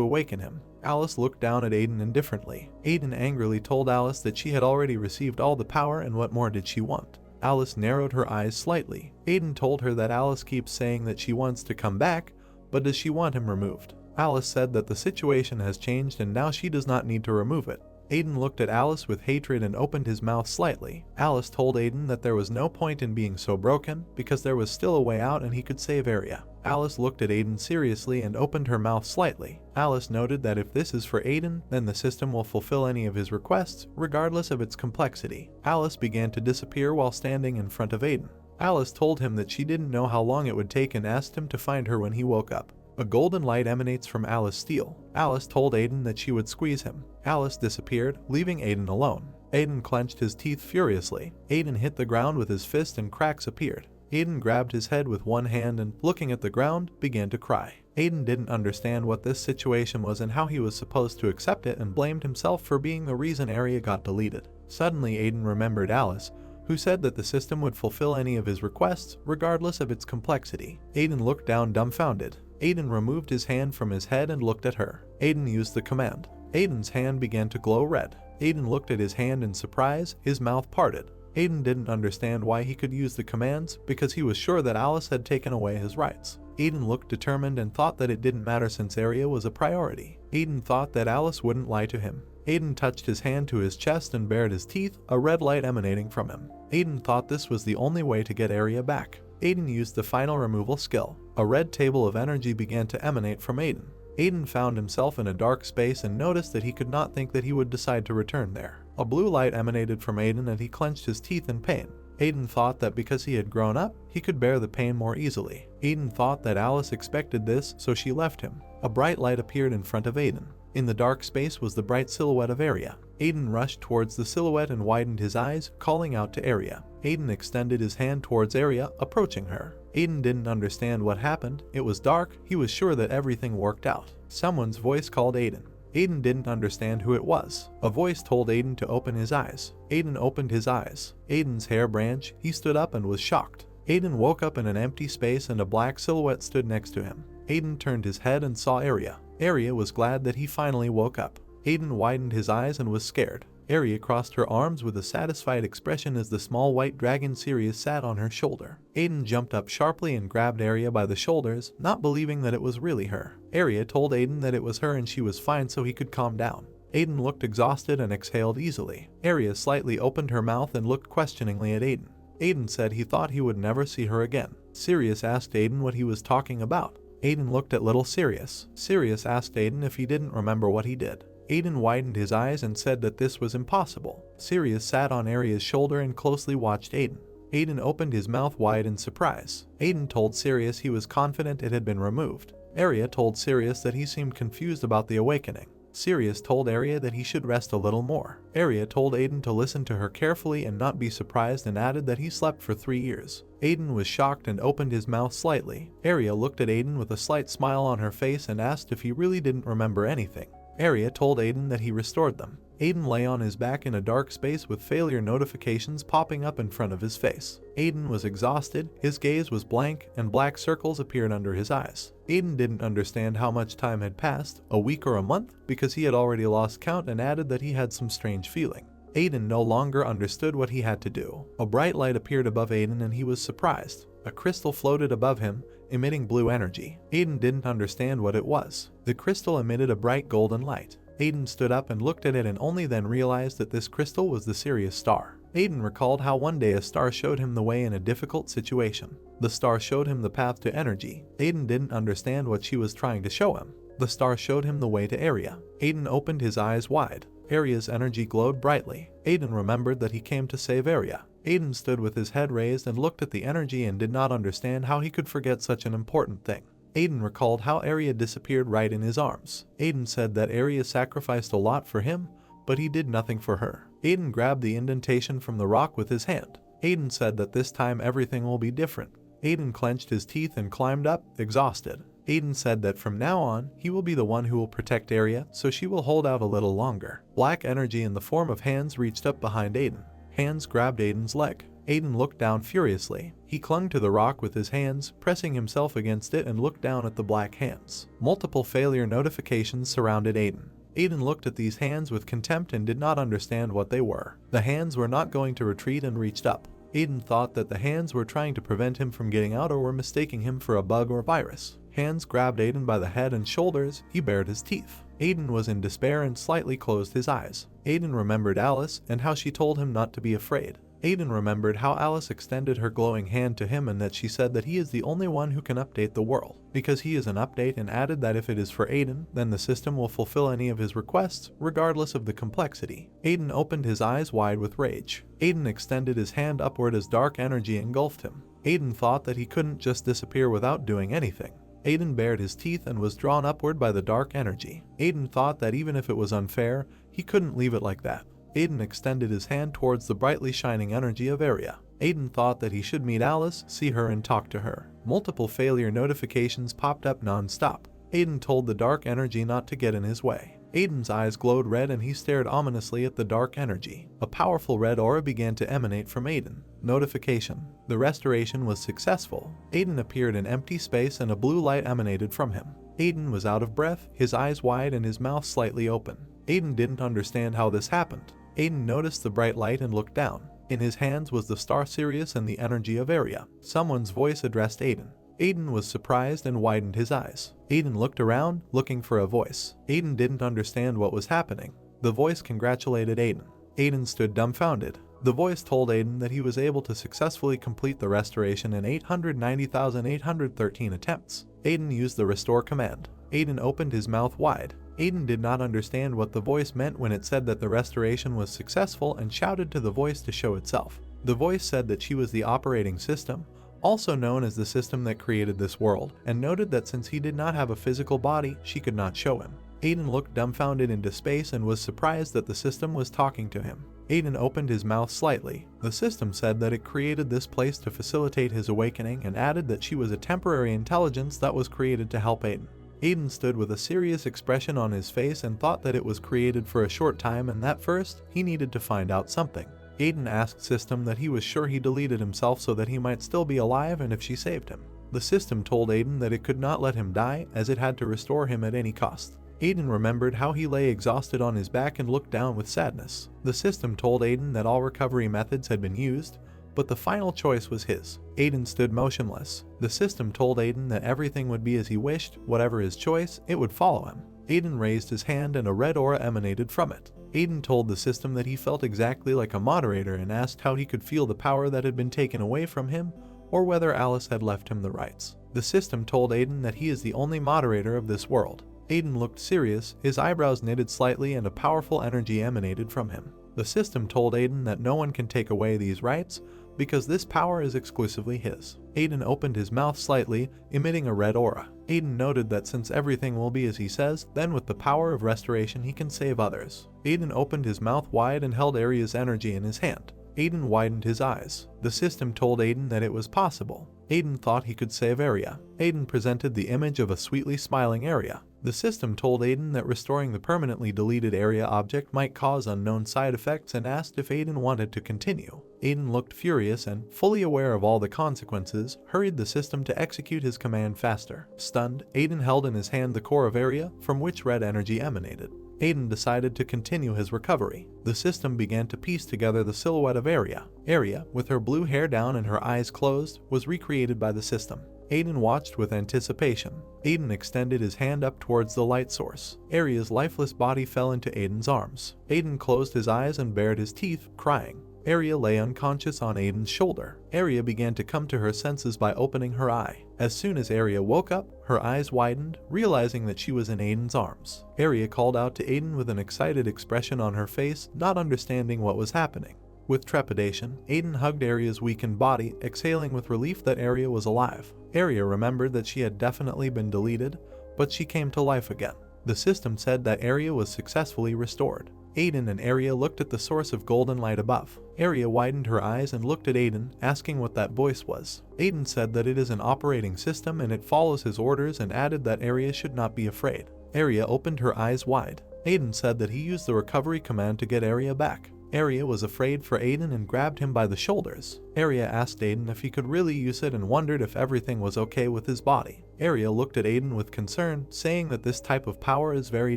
awaken him. Alice looked down at Aiden indifferently. Aiden angrily told Alice that she had already received all the power and what more did she want. Alice narrowed her eyes slightly. Aiden told her that Alice keeps saying that she wants to come back, but does she want him removed? Alice said that the situation has changed and now she does not need to remove it. Aiden looked at Alice with hatred and opened his mouth slightly. Alice told Aiden that there was no point in being so broken because there was still a way out and he could save Area. Alice looked at Aiden seriously and opened her mouth slightly. Alice noted that if this is for Aiden, then the system will fulfill any of his requests, regardless of its complexity. Alice began to disappear while standing in front of Aiden. Alice told him that she didn't know how long it would take and asked him to find her when he woke up. A golden light emanates from Alice Steele. Alice told Aiden that she would squeeze him. Alice disappeared, leaving Aiden alone. Aiden clenched his teeth furiously. Aiden hit the ground with his fist and cracks appeared. Aiden grabbed his head with one hand and, looking at the ground, began to cry. Aiden didn't understand what this situation was and how he was supposed to accept it and blamed himself for being the reason area got deleted. Suddenly Aiden remembered Alice, who said that the system would fulfill any of his requests, regardless of its complexity. Aiden looked down dumbfounded. Aiden removed his hand from his head and looked at her. Aiden used the command. Aiden's hand began to glow red. Aiden looked at his hand in surprise, his mouth parted. Aiden didn't understand why he could use the commands because he was sure that Alice had taken away his rights. Aiden looked determined and thought that it didn't matter since area was a priority. Aiden thought that Alice wouldn't lie to him. Aiden touched his hand to his chest and bared his teeth, a red light emanating from him. Aiden thought this was the only way to get area back. Aiden used the final removal skill. A red table of energy began to emanate from Aiden. Aiden found himself in a dark space and noticed that he could not think that he would decide to return there. A blue light emanated from Aiden and he clenched his teeth in pain. Aiden thought that because he had grown up, he could bear the pain more easily. Aiden thought that Alice expected this, so she left him. A bright light appeared in front of Aiden. In the dark space was the bright silhouette of Area. Aiden rushed towards the silhouette and widened his eyes, calling out to Area. Aiden extended his hand towards Area, approaching her. Aiden didn't understand what happened. It was dark. He was sure that everything worked out. Someone's voice called Aiden. Aiden didn't understand who it was. A voice told Aiden to open his eyes. Aiden opened his eyes. Aiden's hair branched. He stood up and was shocked. Aiden woke up in an empty space and a black silhouette stood next to him. Aiden turned his head and saw Area. Area was glad that he finally woke up. Aiden widened his eyes and was scared. Area crossed her arms with a satisfied expression as the small white dragon Sirius sat on her shoulder. Aiden jumped up sharply and grabbed Area by the shoulders, not believing that it was really her. Area told Aiden that it was her and she was fine so he could calm down. Aiden looked exhausted and exhaled easily. Area slightly opened her mouth and looked questioningly at Aiden. Aiden said he thought he would never see her again. Sirius asked Aiden what he was talking about. Aiden looked at little Sirius. Sirius asked Aiden if he didn't remember what he did. Aiden widened his eyes and said that this was impossible. Sirius sat on Aria's shoulder and closely watched Aiden. Aiden opened his mouth wide in surprise. Aiden told Sirius he was confident it had been removed. Aria told Sirius that he seemed confused about the awakening. Sirius told Aria that he should rest a little more. Aria told Aiden to listen to her carefully and not be surprised and added that he slept for 3 years. Aiden was shocked and opened his mouth slightly. Aria looked at Aiden with a slight smile on her face and asked if he really didn't remember anything. Aria told Aiden that he restored them. Aiden lay on his back in a dark space with failure notifications popping up in front of his face. Aiden was exhausted, his gaze was blank, and black circles appeared under his eyes. Aiden didn't understand how much time had passed, a week or a month, because he had already lost count and added that he had some strange feeling. Aiden no longer understood what he had to do. A bright light appeared above Aiden and he was surprised. A crystal floated above him, emitting blue energy. Aiden didn't understand what it was. The crystal emitted a bright golden light. Aiden stood up and looked at it and only then realized that this crystal was the Sirius star. Aiden recalled how one day a star showed him the way in a difficult situation. The star showed him the path to energy. Aiden didn't understand what she was trying to show him. The star showed him the way to Area. Aiden opened his eyes wide. Aria's energy glowed brightly. Aiden remembered that he came to save Area. Aiden stood with his head raised and looked at the energy and did not understand how he could forget such an important thing. Aiden recalled how Area disappeared right in his arms. Aiden said that Area sacrificed a lot for him, but he did nothing for her. Aiden grabbed the indentation from the rock with his hand. Aiden said that this time everything will be different. Aiden clenched his teeth and climbed up, exhausted. Aiden said that from now on, he will be the one who will protect Area, so she will hold out a little longer. Black energy in the form of hands reached up behind Aiden. Hands grabbed Aiden's leg. Aiden looked down furiously. He clung to the rock with his hands, pressing himself against it and looked down at the black hands. Multiple failure notifications surrounded Aiden. Aiden looked at these hands with contempt and did not understand what they were. The hands were not going to retreat and reached up. Aiden thought that the hands were trying to prevent him from getting out or were mistaking him for a bug or virus. Hands grabbed Aiden by the head and shoulders. He bared his teeth. Aiden was in despair and slightly closed his eyes. Aiden remembered Alice and how she told him not to be afraid. Aiden remembered how Alice extended her glowing hand to him and that she said that he is the only one who can update the world, because he is an update, and added that if it is for Aiden, then the system will fulfill any of his requests, regardless of the complexity. Aiden opened his eyes wide with rage. Aiden extended his hand upward as dark energy engulfed him. Aiden thought that he couldn't just disappear without doing anything. Aiden bared his teeth and was drawn upward by the dark energy. Aiden thought that even if it was unfair, he couldn't leave it like that. Aiden extended his hand towards the brightly shining energy of Area. Aiden thought that he should meet Alice, see her and talk to her. Multiple failure notifications popped up non-stop. Aiden told the dark energy not to get in his way. Aiden's eyes glowed red and he stared ominously at the dark energy. A powerful red aura began to emanate from Aiden. Notification: the restoration was successful. Aiden appeared in empty space and a blue light emanated from him. Aiden was out of breath, his eyes wide and his mouth slightly open. Aiden didn't understand how this happened. Aiden noticed the bright light and looked down. In his hands was the star Sirius and the energy of Area. Someone's voice addressed Aiden. Aiden was surprised and widened his eyes. Aiden looked around, looking for a voice. Aiden didn't understand what was happening. The voice congratulated Aiden. Aiden stood dumbfounded. The voice told Aiden that he was able to successfully complete the restoration in 890,813 attempts. Aiden used the restore command. Aiden opened his mouth wide. Aiden did not understand what the voice meant when it said that the restoration was successful and shouted to the voice to show itself. The voice said that she was the operating system, also known as the system that created this world, and noted that since he did not have a physical body, she could not show him. Aiden looked dumbfounded into space and was surprised that the system was talking to him. Aiden opened his mouth slightly. The system said that it created this place to facilitate his awakening and added that she was a temporary intelligence that was created to help Aiden. Aiden stood with a serious expression on his face and thought that it was created for a short time and that first, he needed to find out something. Aiden asked System that he was sure he deleted himself so that he might still be alive and if she saved him. The system told Aiden that it could not let him die as it had to restore him at any cost. Aiden remembered how he lay exhausted on his back and looked down with sadness. The system told Aiden that all recovery methods had been used, but the final choice was his. Aiden stood motionless. The system told Aiden that everything would be as he wished, whatever his choice, it would follow him. Aiden raised his hand and a red aura emanated from it. Aiden told the system that he felt exactly like a moderator and asked how he could feel the power that had been taken away from him, or whether Alice had left him the rights. The system told Aiden that he is the only moderator of this world. Aiden looked serious, his eyebrows knitted slightly and a powerful energy emanated from him. The system told Aiden that no one can take away these rights, because this power is exclusively his. Aiden opened his mouth slightly, emitting a red aura. Aiden noted that since everything will be as he says, then with the power of restoration he can save others. Aiden opened his mouth wide and held Area's energy in his hand. Aiden widened his eyes. The system told Aiden that it was possible. Aiden thought he could save Area. Aiden presented the image of a sweetly smiling Area. The system told Aiden that restoring the permanently deleted Area object might cause unknown side effects and asked if Aiden wanted to continue. Aiden looked furious and, fully aware of all the consequences, hurried the system to execute his command faster. Stunned, Aiden held in his hand the core of Area, from which red energy emanated. Aiden decided to continue his recovery. The system began to piece together the silhouette of Area. Area, with her blue hair down and her eyes closed, was recreated by the system. Aiden watched with anticipation. Aiden extended his hand up towards the light source. Area's lifeless body fell into Aiden's arms. Aiden closed his eyes and bared his teeth, crying. Area lay unconscious on Aiden's shoulder. Area began to come to her senses by opening her eye. As soon as Area woke up, her eyes widened, realizing that she was in Aiden's arms. Area called out to Aiden with an excited expression on her face, not understanding what was happening. With trepidation, Aiden hugged Area's weakened body, exhaling with relief that Area was alive. Area remembered that she had definitely been deleted, but she came to life again. The system said that Area was successfully restored. Aiden and Area looked at the source of golden light above. Area widened her eyes and looked at Aiden, asking what that voice was. Aiden said that it is an operating system and it follows his orders and added that Area should not be afraid. Area opened her eyes wide. Aiden said that he used the recovery command to get Area back. Area was afraid for Aiden and grabbed him by the shoulders. Area asked Aiden if he could really use it and wondered if everything was okay with his body. Area looked at Aiden with concern, saying that this type of power is very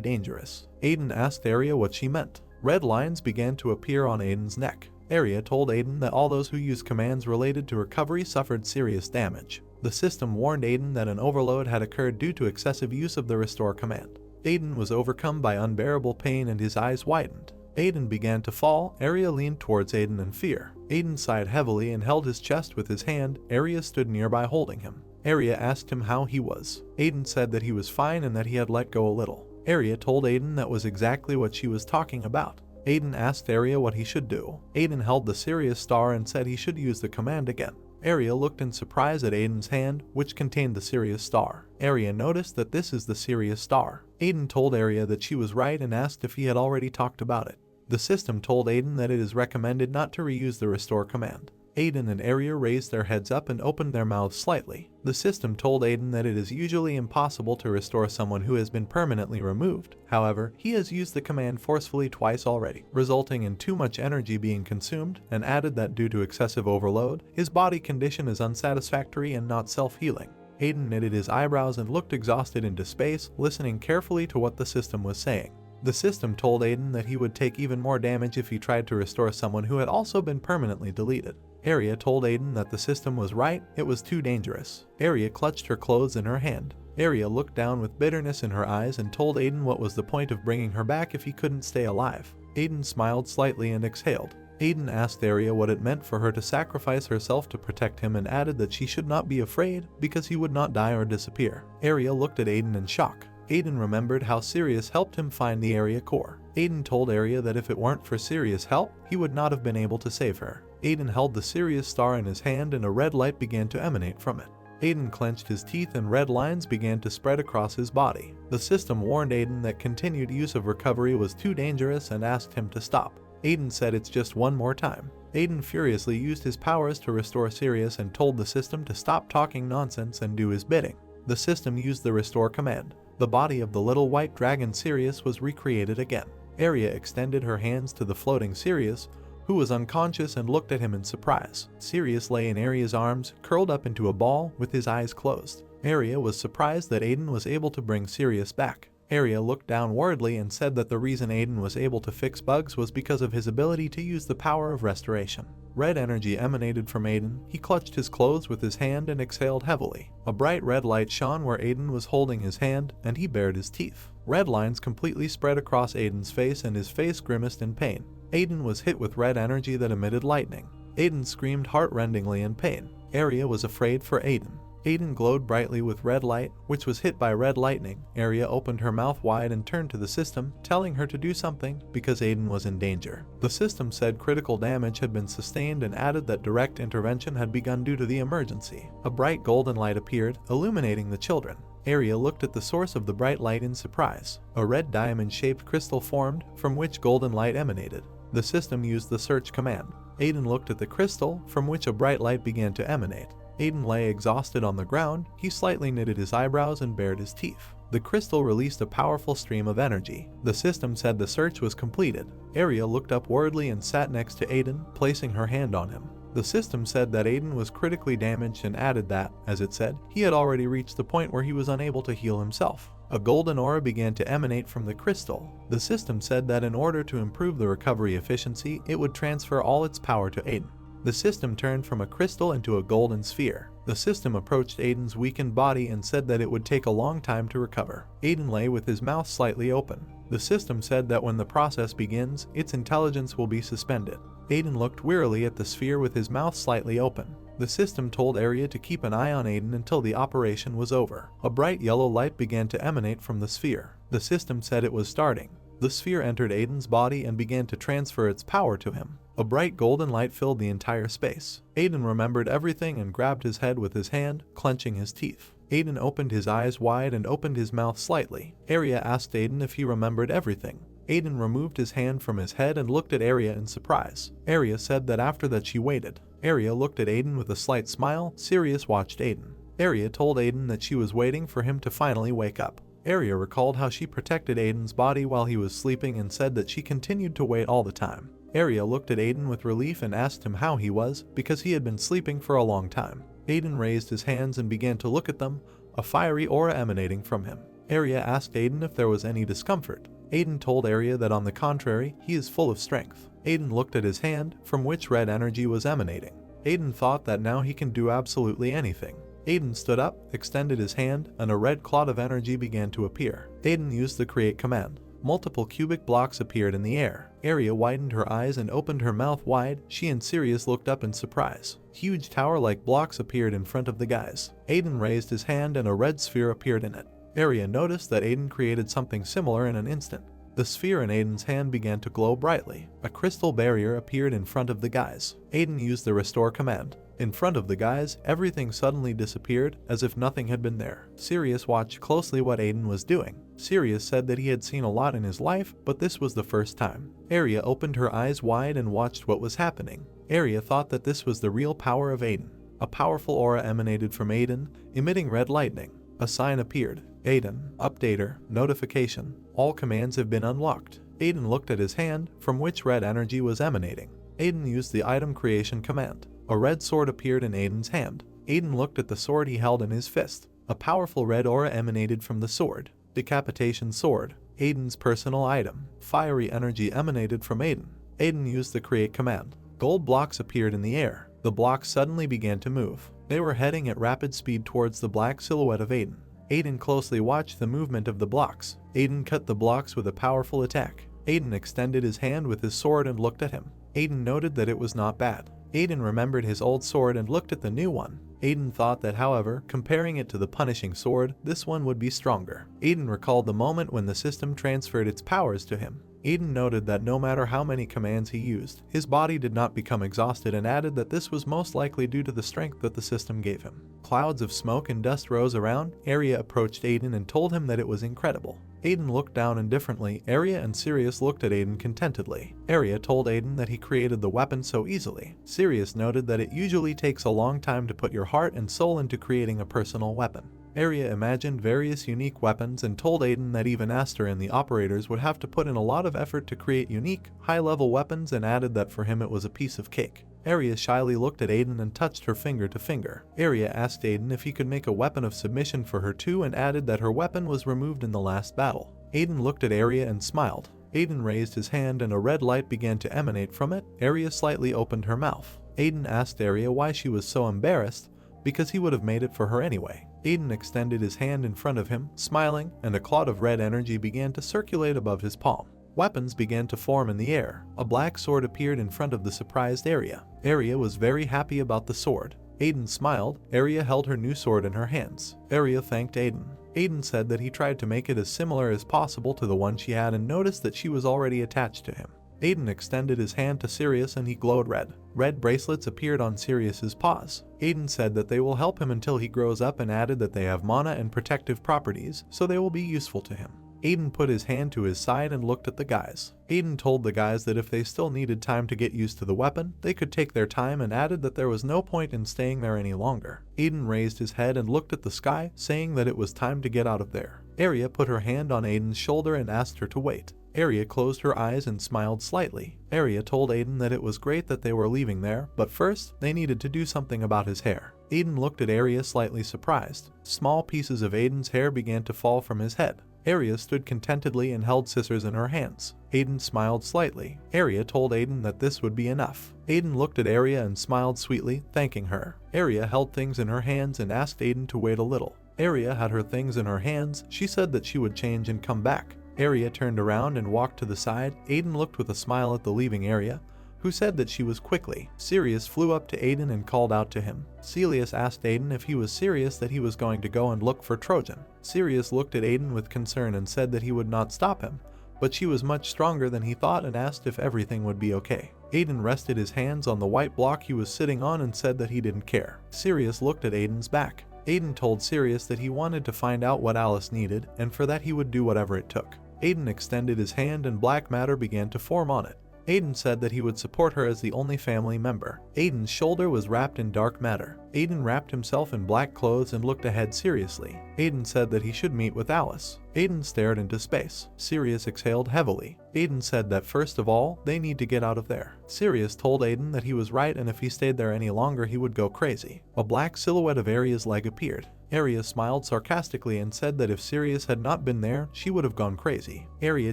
dangerous. Aiden asked Area what she meant. Red lines began to appear on Aiden's neck. Area told Aiden that all those who used commands related to recovery suffered serious damage. The system warned Aiden that an overload had occurred due to excessive use of the restore command. Aiden was overcome by unbearable pain and his eyes widened. Aiden began to fall. Area leaned towards Aiden in fear. Aiden sighed heavily and held his chest with his hand. Area stood nearby holding him. Area asked him how he was. Aiden said that he was fine and that he had let go a little. Area told Aiden that was exactly what she was talking about. Aiden asked Area what he should do. Aiden held the Sirius star and said he should use the command again. Area looked in surprise at Aiden's hand, which contained the Sirius star. Area noticed that this is the Sirius star. Aiden told Area that she was right and asked if he had already talked about it. The system told Aiden that it is recommended not to reuse the restore command. Aiden and Area raised their heads up and opened their mouths slightly. The system told Aiden that it is usually impossible to restore someone who has been permanently removed. However, he has used the command forcefully twice already, resulting in too much energy being consumed, and added that due to excessive overload, his body condition is unsatisfactory and not self-healing. Aiden knitted his eyebrows and looked exhausted into space, listening carefully to what the system was saying. The system told Aiden that he would take even more damage if he tried to restore someone who had also been permanently deleted. Area told Aiden that the system was right, it was too dangerous. Area clutched her clothes in her hand. Area looked down with bitterness in her eyes and told Aiden what was the point of bringing her back if he couldn't stay alive. Aiden smiled slightly and exhaled. Aiden asked Area what it meant for her to sacrifice herself to protect him and added that she should not be afraid because he would not die or disappear. Area looked at Aiden in shock. Aiden remembered how Sirius helped him find the Area core. Aiden told Area that if it weren't for Sirius' help, he would not have been able to save her. Aiden held the Sirius star in his hand and a red light began to emanate from it. Aiden clenched his teeth and red lines began to spread across his body. The system warned Aiden that continued use of recovery was too dangerous and asked him to stop. Aiden said it's just one more time. Aiden furiously used his powers to restore Sirius and told the system to stop talking nonsense and do his bidding. The system used the restore command. The body of the little white dragon Sirius was recreated again. Area extended her hands to the floating Sirius, who was unconscious and looked at him in surprise. Sirius lay in Aria's arms, curled up into a ball, with his eyes closed. Aria was surprised that Aiden was able to bring Sirius back. Aria looked down worriedly and said that the reason Aiden was able to fix bugs was because of his ability to use the power of restoration. Red energy emanated from Aiden. He clutched his clothes with his hand and exhaled heavily. A bright red light shone where Aiden was holding his hand, and he bared his teeth. Red lines completely spread across Aiden's face and his face grimaced in pain. Aiden was hit with red energy that emitted lightning. Aiden screamed heart-rendingly in pain. Area was afraid for Aiden. Aiden glowed brightly with red light, which was hit by red lightning. Area opened her mouth wide and turned to the system, telling her to do something because Aiden was in danger. The system said critical damage had been sustained and added that direct intervention had begun due to the emergency. A bright golden light appeared, illuminating the children. Area looked at the source of the bright light in surprise. A red diamond-shaped crystal formed, from which golden light emanated. The system used the search command. Aiden looked at the crystal, from which a bright light began to emanate. Aiden lay exhausted on the ground. He slightly knitted his eyebrows and bared his teeth. The crystal released a powerful stream of energy. The system said the search was completed. Area looked up worriedly and sat next to Aiden, placing her hand on him. The system said that Aiden was critically damaged and added that, as it said, he had already reached the point where he was unable to heal himself. A golden aura began to emanate from the crystal. The system said that in order to improve the recovery efficiency, it would transfer all its power to Aiden. The system turned from a crystal into a golden sphere. The system approached Aiden's weakened body and said that it would take a long time to recover. Aiden lay with his mouth slightly open. The system said that when the process begins, its intelligence will be suspended. Aiden looked wearily at the sphere with his mouth slightly open. The system told Area to keep an eye on Aiden until the operation was over. A bright yellow light began to emanate from the sphere. The system said it was starting. The sphere entered Aiden's body and began to transfer its power to him. A bright golden light filled the entire space. Aiden remembered everything and grabbed his head with his hand, clenching his teeth. Aiden opened his eyes wide and opened his mouth slightly. Area asked Aiden if he remembered everything. Aiden removed his hand from his head and looked at Area in surprise. Area said that after that she waited. Area looked at Aiden with a slight smile. Sirius watched Aiden. Area told Aiden that she was waiting for him to finally wake up. Area recalled how she protected Aiden's body while he was sleeping and said that she continued to wait all the time. Area looked at Aiden with relief and asked him how he was, because he had been sleeping for a long time. Aiden raised his hands and began to look at them, a fiery aura emanating from him. Area asked Aiden if there was any discomfort. Aiden told Area that on the contrary, he is full of strength. Aiden looked at his hand, from which red energy was emanating. Aiden thought that now he can do absolutely anything. Aiden stood up, extended his hand, and a red cloud of energy began to appear. Aiden used the create command. Multiple cubic blocks appeared in the air. Area widened her eyes and opened her mouth wide. She and Sirius looked up in surprise. Huge tower-like blocks appeared in front of the guys. Aiden raised his hand and a red sphere appeared in it. Area noticed that Aiden created something similar in an instant. The sphere in Aiden's hand began to glow brightly. A crystal barrier appeared in front of the guys. Aiden used the restore command. In front of the guys, everything suddenly disappeared as if nothing had been there. Sirius watched closely what Aiden was doing. Sirius said that he had seen a lot in his life, but this was the first time. Arya opened her eyes wide and watched what was happening. Arya thought that this was the real power of Aiden. A powerful aura emanated from Aiden, emitting red lightning. A sign appeared. Aiden, updater, notification. All commands have been unlocked. Aiden looked at his hand, from which red energy was emanating. Aiden used the item creation command. A red sword appeared in Aiden's hand. Aiden looked at the sword he held in his fist. A powerful red aura emanated from the sword. Decapitation sword. Aiden's personal item. Fiery energy emanated from Aiden. Aiden used the create command. Gold blocks appeared in the air. The blocks suddenly began to move. They were heading at rapid speed towards the black silhouette of Aiden. Aiden closely watched the movement of the blocks. Aiden cut the blocks with a powerful attack. Aiden extended his hand with his sword and looked at him. Aiden noted that it was not bad. Aiden remembered his old sword and looked at the new one. Aiden thought that, however, comparing it to the punishing sword, this one would be stronger. Aiden recalled the moment when the system transferred its powers to him. Aiden noted that no matter how many commands he used, his body did not become exhausted and added that this was most likely due to the strength that the system gave him. Clouds of smoke and dust rose around. Arya approached Aiden and told him that it was incredible. Aiden looked down indifferently. Arya and Sirius looked at Aiden contentedly. Arya told Aiden that he created the weapon so easily. Sirius noted that it usually takes a long time to put your heart and soul into creating a personal weapon. Arya imagined various unique weapons and told Aiden that even Aster and the operators would have to put in a lot of effort to create unique, high-level weapons, and added that for him it was a piece of cake. Arya shyly looked at Aiden and touched her finger to finger. Arya asked Aiden if he could make a weapon of submission for her too and added that her weapon was removed in the last battle. Aiden looked at Arya and smiled. Aiden raised his hand and a red light began to emanate from it. Arya slightly opened her mouth. Aiden asked Arya why she was so embarrassed, because he would have made it for her anyway. Aiden extended his hand in front of him, smiling, and a cloud of red energy began to circulate above his palm. Weapons began to form in the air. A black sword appeared in front of the surprised Arya. Arya was very happy about the sword. Aiden smiled. Arya held her new sword in her hands. Arya thanked Aiden. Aiden said that he tried to make it as similar as possible to the one she had and noticed that she was already attached to him. Aiden extended his hand to Sirius and he glowed red. Red bracelets appeared on Sirius's paws. Aiden said that they will help him until he grows up and added that they have mana and protective properties, so they will be useful to him. Aiden put his hand to his side and looked at the guys. Aiden told the guys that if they still needed time to get used to the weapon, they could take their time and added that there was no point in staying there any longer. Aiden raised his head and looked at the sky, saying that it was time to get out of there. Arya put her hand on Aiden's shoulder and asked her to wait. Arya closed her eyes and smiled slightly. Arya told Aiden that it was great that they were leaving there, but first, they needed to do something about his hair. Aiden looked at Arya slightly surprised. Small pieces of Aiden's hair began to fall from his head. Arya stood contentedly and held scissors in her hands. Aiden smiled slightly. Arya told Aiden that this would be enough. Aiden looked at Arya and smiled sweetly, thanking her. Arya held things in her hands and asked Aiden to wait a little. Arya had her things in her hands. She said that she would change and come back. Arya turned around and walked to the side. Aiden looked with a smile at the leaving Arya, who said that she was quickly. Sirius flew up to Aiden and called out to him. Sirius asked Aiden if he was serious that he was going to go and look for Trojan. Sirius looked at Aiden with concern and said that he would not stop him, but she was much stronger than he thought and asked if everything would be okay. Aiden rested his hands on the white block he was sitting on and said that he didn't care. Sirius looked at Aiden's back. Aiden told Sirius that he wanted to find out what Alice needed, and for that he would do whatever it took. Aiden extended his hand and black matter began to form on it. Aiden said that he would support her as the only family member. Aiden's shoulder was wrapped in dark matter. Aiden wrapped himself in black clothes and looked ahead seriously. Aiden said that he should meet with Alice. Aiden stared into space. Sirius exhaled heavily. Aiden said that first of all, they need to get out of there. Sirius told Aiden that he was right and if he stayed there any longer he would go crazy. A black silhouette of Arya's leg appeared. Arya smiled sarcastically and said that if Sirius had not been there, she would have gone crazy. Arya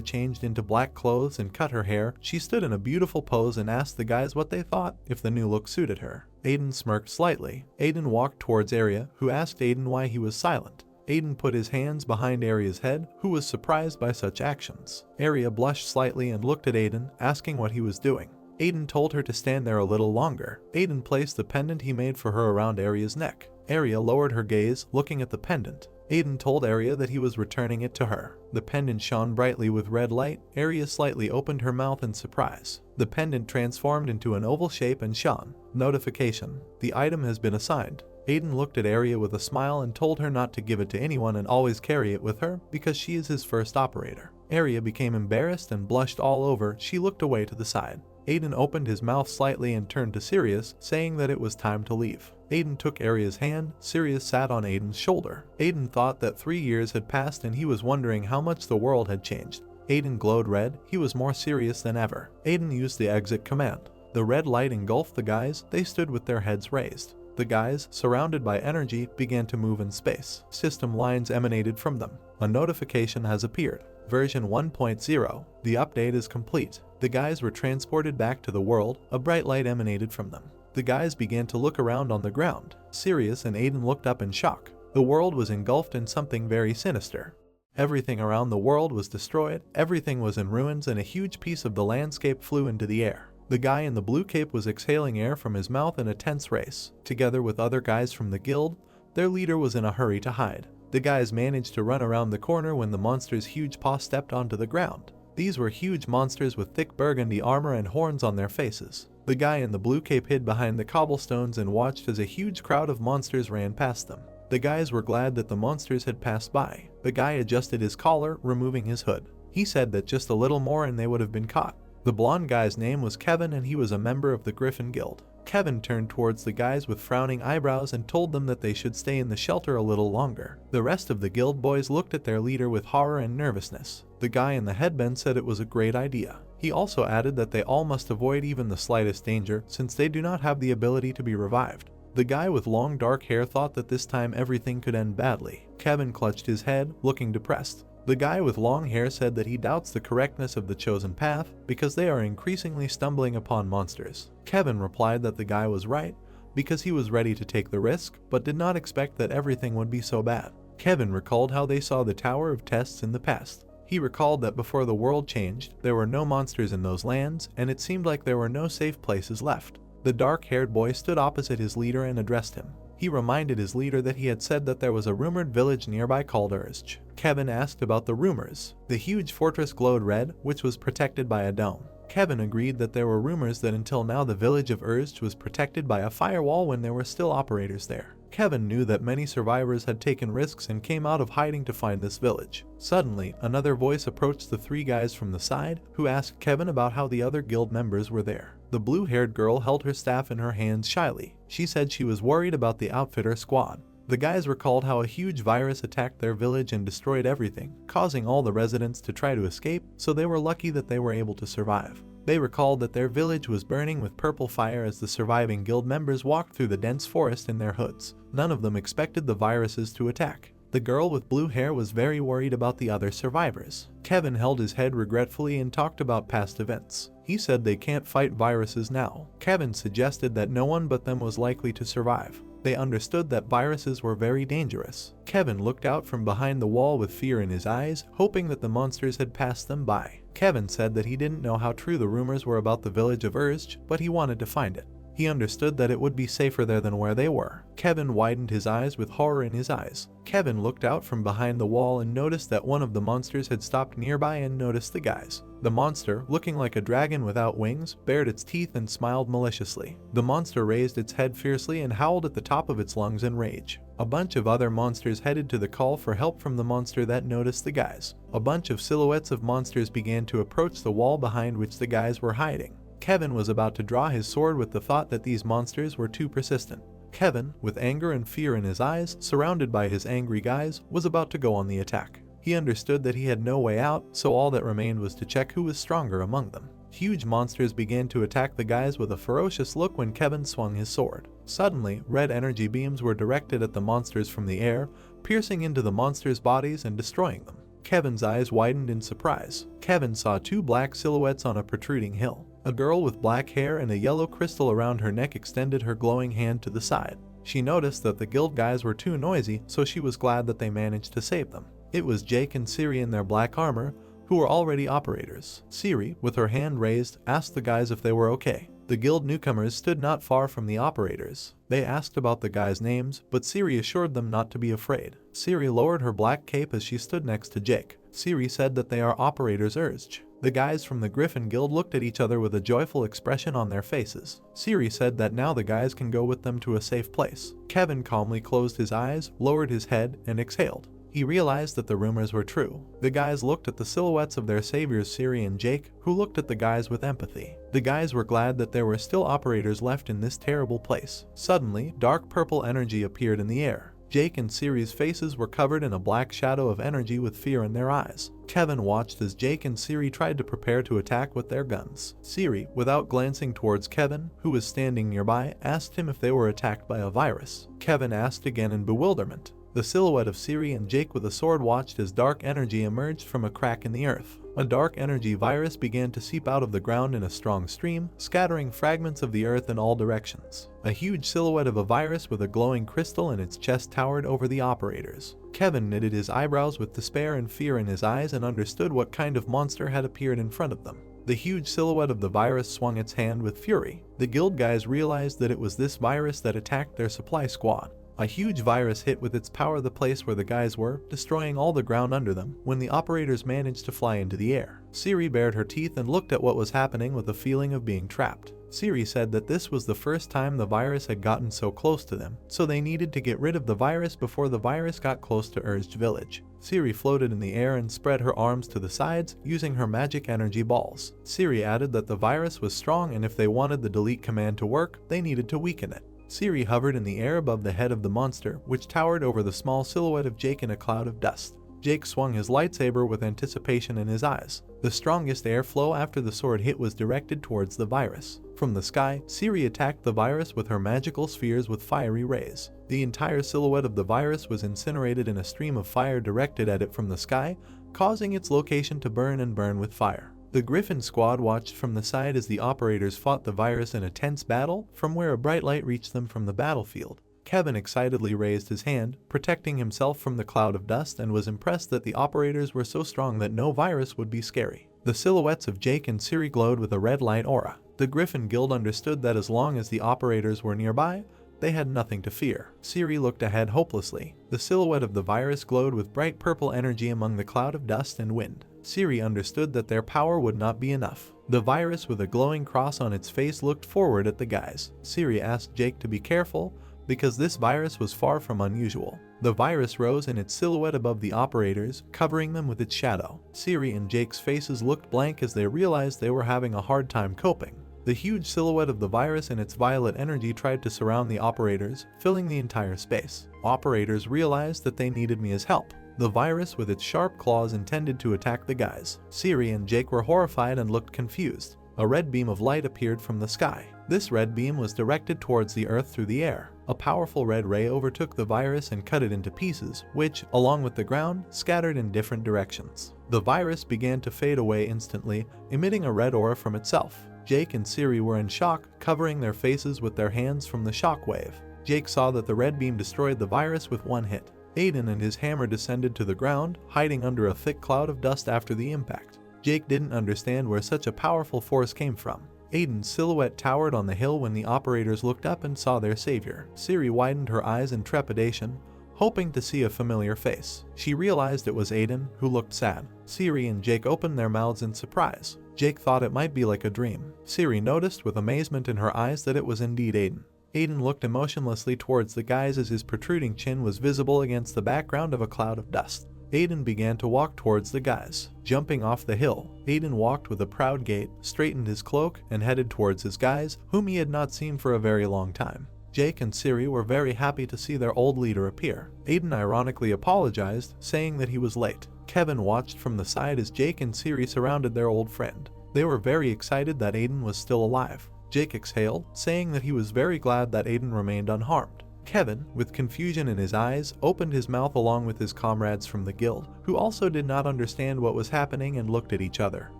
changed into black clothes and cut her hair. She stood in a beautiful pose and asked the guys what they thought, if the new look suited her. Aiden smirked slightly. Aiden walked towards Arya, who asked Aiden why he was silent. Aiden put his hands behind Arya's head, who was surprised by such actions. Arya blushed slightly and looked at Aiden, asking what he was doing. Aiden told her to stand there a little longer. Aiden placed the pendant he made for her around Arya's neck. Arya lowered her gaze, looking at the pendant. Aiden told Arya that he was returning it to her. The pendant shone brightly with red light. Arya slightly opened her mouth in surprise. The pendant transformed into an oval shape and shone. Notification: the item has been assigned. Aiden looked at Arya with a smile and told her not to give it to anyone and always carry it with her because she is his first operator. Arya became embarrassed and blushed all over. She looked away to the side. Aiden opened his mouth slightly and turned to Sirius, saying that it was time to leave. Aiden took Arya's hand. Sirius sat on Aiden's shoulder. Aiden thought that 3 years had passed and he was wondering how much the world had changed. Aiden glowed red. He was more serious than ever. Aiden used the exit command. The red light engulfed the guys. They stood with their heads raised. The guys, surrounded by energy, began to move in space. System lines emanated from them. A notification has appeared. Version 1.0. The update is complete. The guys were transported back to the world. A bright light emanated from them. The guys began to look around on the ground. Sirius and Aiden looked up in shock. The world was engulfed in something very sinister. Everything around the world was destroyed. Everything was in ruins and a huge piece of the landscape flew into the air. The guy in the blue cape was exhaling air from his mouth in a tense race. Together with other guys from the guild, their leader was in a hurry to hide. The guys managed to run around the corner when the monster's huge paw stepped onto the ground. These were huge monsters with thick burgundy armor and horns on their faces. The guy in the blue cape hid behind the cobblestones and watched as a huge crowd of monsters ran past them. The guys were glad that the monsters had passed by. The guy adjusted his collar, removing his hood. He said that just a little more and they would have been caught. The blonde guy's name was Kevin and he was a member of the Griffin Guild. Kevin turned towards the guys with frowning eyebrows and told them that they should stay in the shelter a little longer. The rest of the guild boys looked at their leader with horror and nervousness. The guy in the headband said it was a great idea. He also added that they all must avoid even the slightest danger since they do not have the ability to be revived. The guy with long dark hair thought that this time everything could end badly. Kevin clutched his head, looking depressed. The guy with long hair said that he doubts the correctness of the chosen path because they are increasingly stumbling upon monsters. Kevin replied that the guy was right because he was ready to take the risk but did not expect that everything would be so bad. Kevin recalled how they saw the Tower of Tests in the past. He recalled that before the world changed, there were no monsters in those lands and it seemed like there were no safe places left. The dark-haired boy stood opposite his leader and addressed him. He reminded his leader that he had said that there was a rumored village nearby called Urge. Kevin asked about the rumors. The huge fortress glowed red, which was protected by a dome. Kevin agreed that there were rumors that until now the village of Urge was protected by a firewall when there were still operators there. Kevin knew that many survivors had taken risks and came out of hiding to find this village. Suddenly, another voice approached the 3 guys from the side, who asked Kevin about how the other guild members were there. The blue-haired girl held her staff in her hands shyly. She said she was worried about the outfitter squad. The guys recalled how a huge virus attacked their village and destroyed everything, causing all the residents to try to escape, so they were lucky that they were able to survive. They recalled that their village was burning with purple fire as the surviving guild members walked through the dense forest in their hoods. None of them expected the viruses to attack. The girl with blue hair was very worried about the other survivors. Kevin held his head regretfully and talked about past events. He said they can't fight viruses now. Kevin suggested that no one but them was likely to survive. They understood that viruses were very dangerous. Kevin looked out from behind the wall with fear in his eyes, hoping that the monsters had passed them by. Kevin said that he didn't know how true the rumors were about the village of Urge, but he wanted to find it. He understood that it would be safer there than where they were. Kevin widened his eyes with horror in his eyes. Kevin looked out from behind the wall and noticed that one of the monsters had stopped nearby and noticed the guys. The monster, looking like a dragon without wings, bared its teeth and smiled maliciously. The monster raised its head fiercely and howled at the top of its lungs in rage. A bunch of other monsters headed to the call for help from the monster that noticed the guys. A bunch of silhouettes of monsters began to approach the wall behind which the guys were hiding. Kevin was about to draw his sword with the thought that these monsters were too persistent. Kevin, with anger and fear in his eyes, surrounded by his angry guys, was about to go on the attack. He understood that he had no way out, so all that remained was to check who was stronger among them. Huge monsters began to attack the guys with a ferocious look when Kevin swung his sword. Suddenly, red energy beams were directed at the monsters from the air, piercing into the monsters' bodies and destroying them. Kevin's eyes widened in surprise. Kevin saw 2 black silhouettes on a protruding hill. A girl with black hair and a yellow crystal around her neck extended her glowing hand to the side. She noticed that the guild guys were too noisy, so she was glad that they managed to save them. It was Jake and Siri in their black armor, who were already operators. Siri, with her hand raised, asked the guys if they were okay. The guild newcomers stood not far from the operators. They asked about the guys' names, but Siri assured them not to be afraid. Siri lowered her black cape as she stood next to Jake. Siri said that they are operators urged. The guys from the Griffin guild looked at each other with a joyful expression on their faces. Siri said that now the guys can go with them to a safe place. Kevin calmly closed his eyes, lowered his head, and exhaled. He realized that the rumors were true. The guys looked at the silhouettes of their saviors Siri and Jake, who looked at the guys with empathy. The guys were glad that there were still operators left in this terrible place. Suddenly, dark purple energy appeared in the air. Jake and Siri's faces were covered in a black shadow of energy with fear in their eyes. Kevin watched as Jake and Siri tried to prepare to attack with their guns. Siri, without glancing towards Kevin, who was standing nearby, asked him if they were attacked by a virus. Kevin asked again in bewilderment. The silhouette of Siri and Jake with a sword watched as dark energy emerged from a crack in the earth. A dark energy virus began to seep out of the ground in a strong stream, scattering fragments of the earth in all directions. A huge silhouette of a virus with a glowing crystal in its chest towered over the operators. Kevin knitted his eyebrows with despair and fear in his eyes and understood what kind of monster had appeared in front of them. The huge silhouette of the virus swung its hand with fury. The guild guys realized that it was this virus that attacked their supply squad. A huge virus hit with its power the place where the guys were, destroying all the ground under them, when the operators managed to fly into the air. Siri bared her teeth and looked at what was happening with a feeling of being trapped. Siri said that this was the first time the virus had gotten so close to them, so they needed to get rid of the virus before the virus got close to Urged Village. Siri floated in the air and spread her arms to the sides, using her magic energy balls. Siri added that the virus was strong and if they wanted the delete command to work, they needed to weaken it. Siri hovered in the air above the head of the monster, which towered over the small silhouette of Jake in a cloud of dust. Jake swung his lightsaber with anticipation in his eyes. The strongest airflow after the sword hit was directed towards the virus. From the sky, Siri attacked the virus with her magical spheres with fiery rays. The entire silhouette of the virus was incinerated in a stream of fire directed at it from the sky, causing its location to burn and burn with fire. The Griffin squad watched from the side as the operators fought the virus in a tense battle, from where a bright light reached them from the battlefield. Kevin excitedly raised his hand, protecting himself from the cloud of dust, and was impressed that the operators were so strong that no virus would be scary. The silhouettes of Jake and Siri glowed with a red light aura. The Griffin Guild understood that as long as the operators were nearby, they had nothing to fear. Siri looked ahead hopelessly. The silhouette of the virus glowed with bright purple energy among the cloud of dust and wind. Siri understood that their power would not be enough. The virus with a glowing cross on its face looked forward at the guys. Siri asked Jake to be careful, because this virus was far from unusual. The virus rose in its silhouette above the operators, covering them with its shadow. Siri and Jake's faces looked blank as they realized they were having a hard time coping. The huge silhouette of the virus and its violet energy tried to surround the operators, filling the entire space. Operators realized that they needed Mia's help. The virus with its sharp claws intended to attack the guys. Siri and Jake were horrified and looked confused. A red beam of light appeared from the sky. This red beam was directed towards the earth through the air. A powerful red ray overtook the virus and cut it into pieces, which, along with the ground, scattered in different directions. The virus began to fade away instantly, emitting a red aura from itself. Jake and Siri were in shock, covering their faces with their hands from the shock wave. Jake saw that the red beam destroyed the virus with one hit. Aiden and his hammer descended to the ground, hiding under a thick cloud of dust after the impact. Jake didn't understand where such a powerful force came from. Aiden's silhouette towered on the hill when the operators looked up and saw their savior. Siri widened her eyes in trepidation, hoping to see a familiar face. She realized it was Aiden, who looked sad. Siri and Jake opened their mouths in surprise. Jake thought it might be like a dream. Siri noticed with amazement in her eyes that it was indeed Aiden. Aiden looked emotionlessly towards the guys as his protruding chin was visible against the background of a cloud of dust. Aiden began to walk towards the guys. Jumping off the hill, Aiden walked with a proud gait, straightened his cloak, and headed towards his guys, whom he had not seen for a very long time. Jake and Siri were very happy to see their old leader appear. Aiden ironically apologized, saying that he was late. Kevin watched from the side as Jake and Siri surrounded their old friend. They were very excited that Aiden was still alive. Jake exhaled, saying that he was very glad that Aiden remained unharmed. Kevin, with confusion in his eyes, opened his mouth along with his comrades from the guild, who also did not understand what was happening and looked at each other.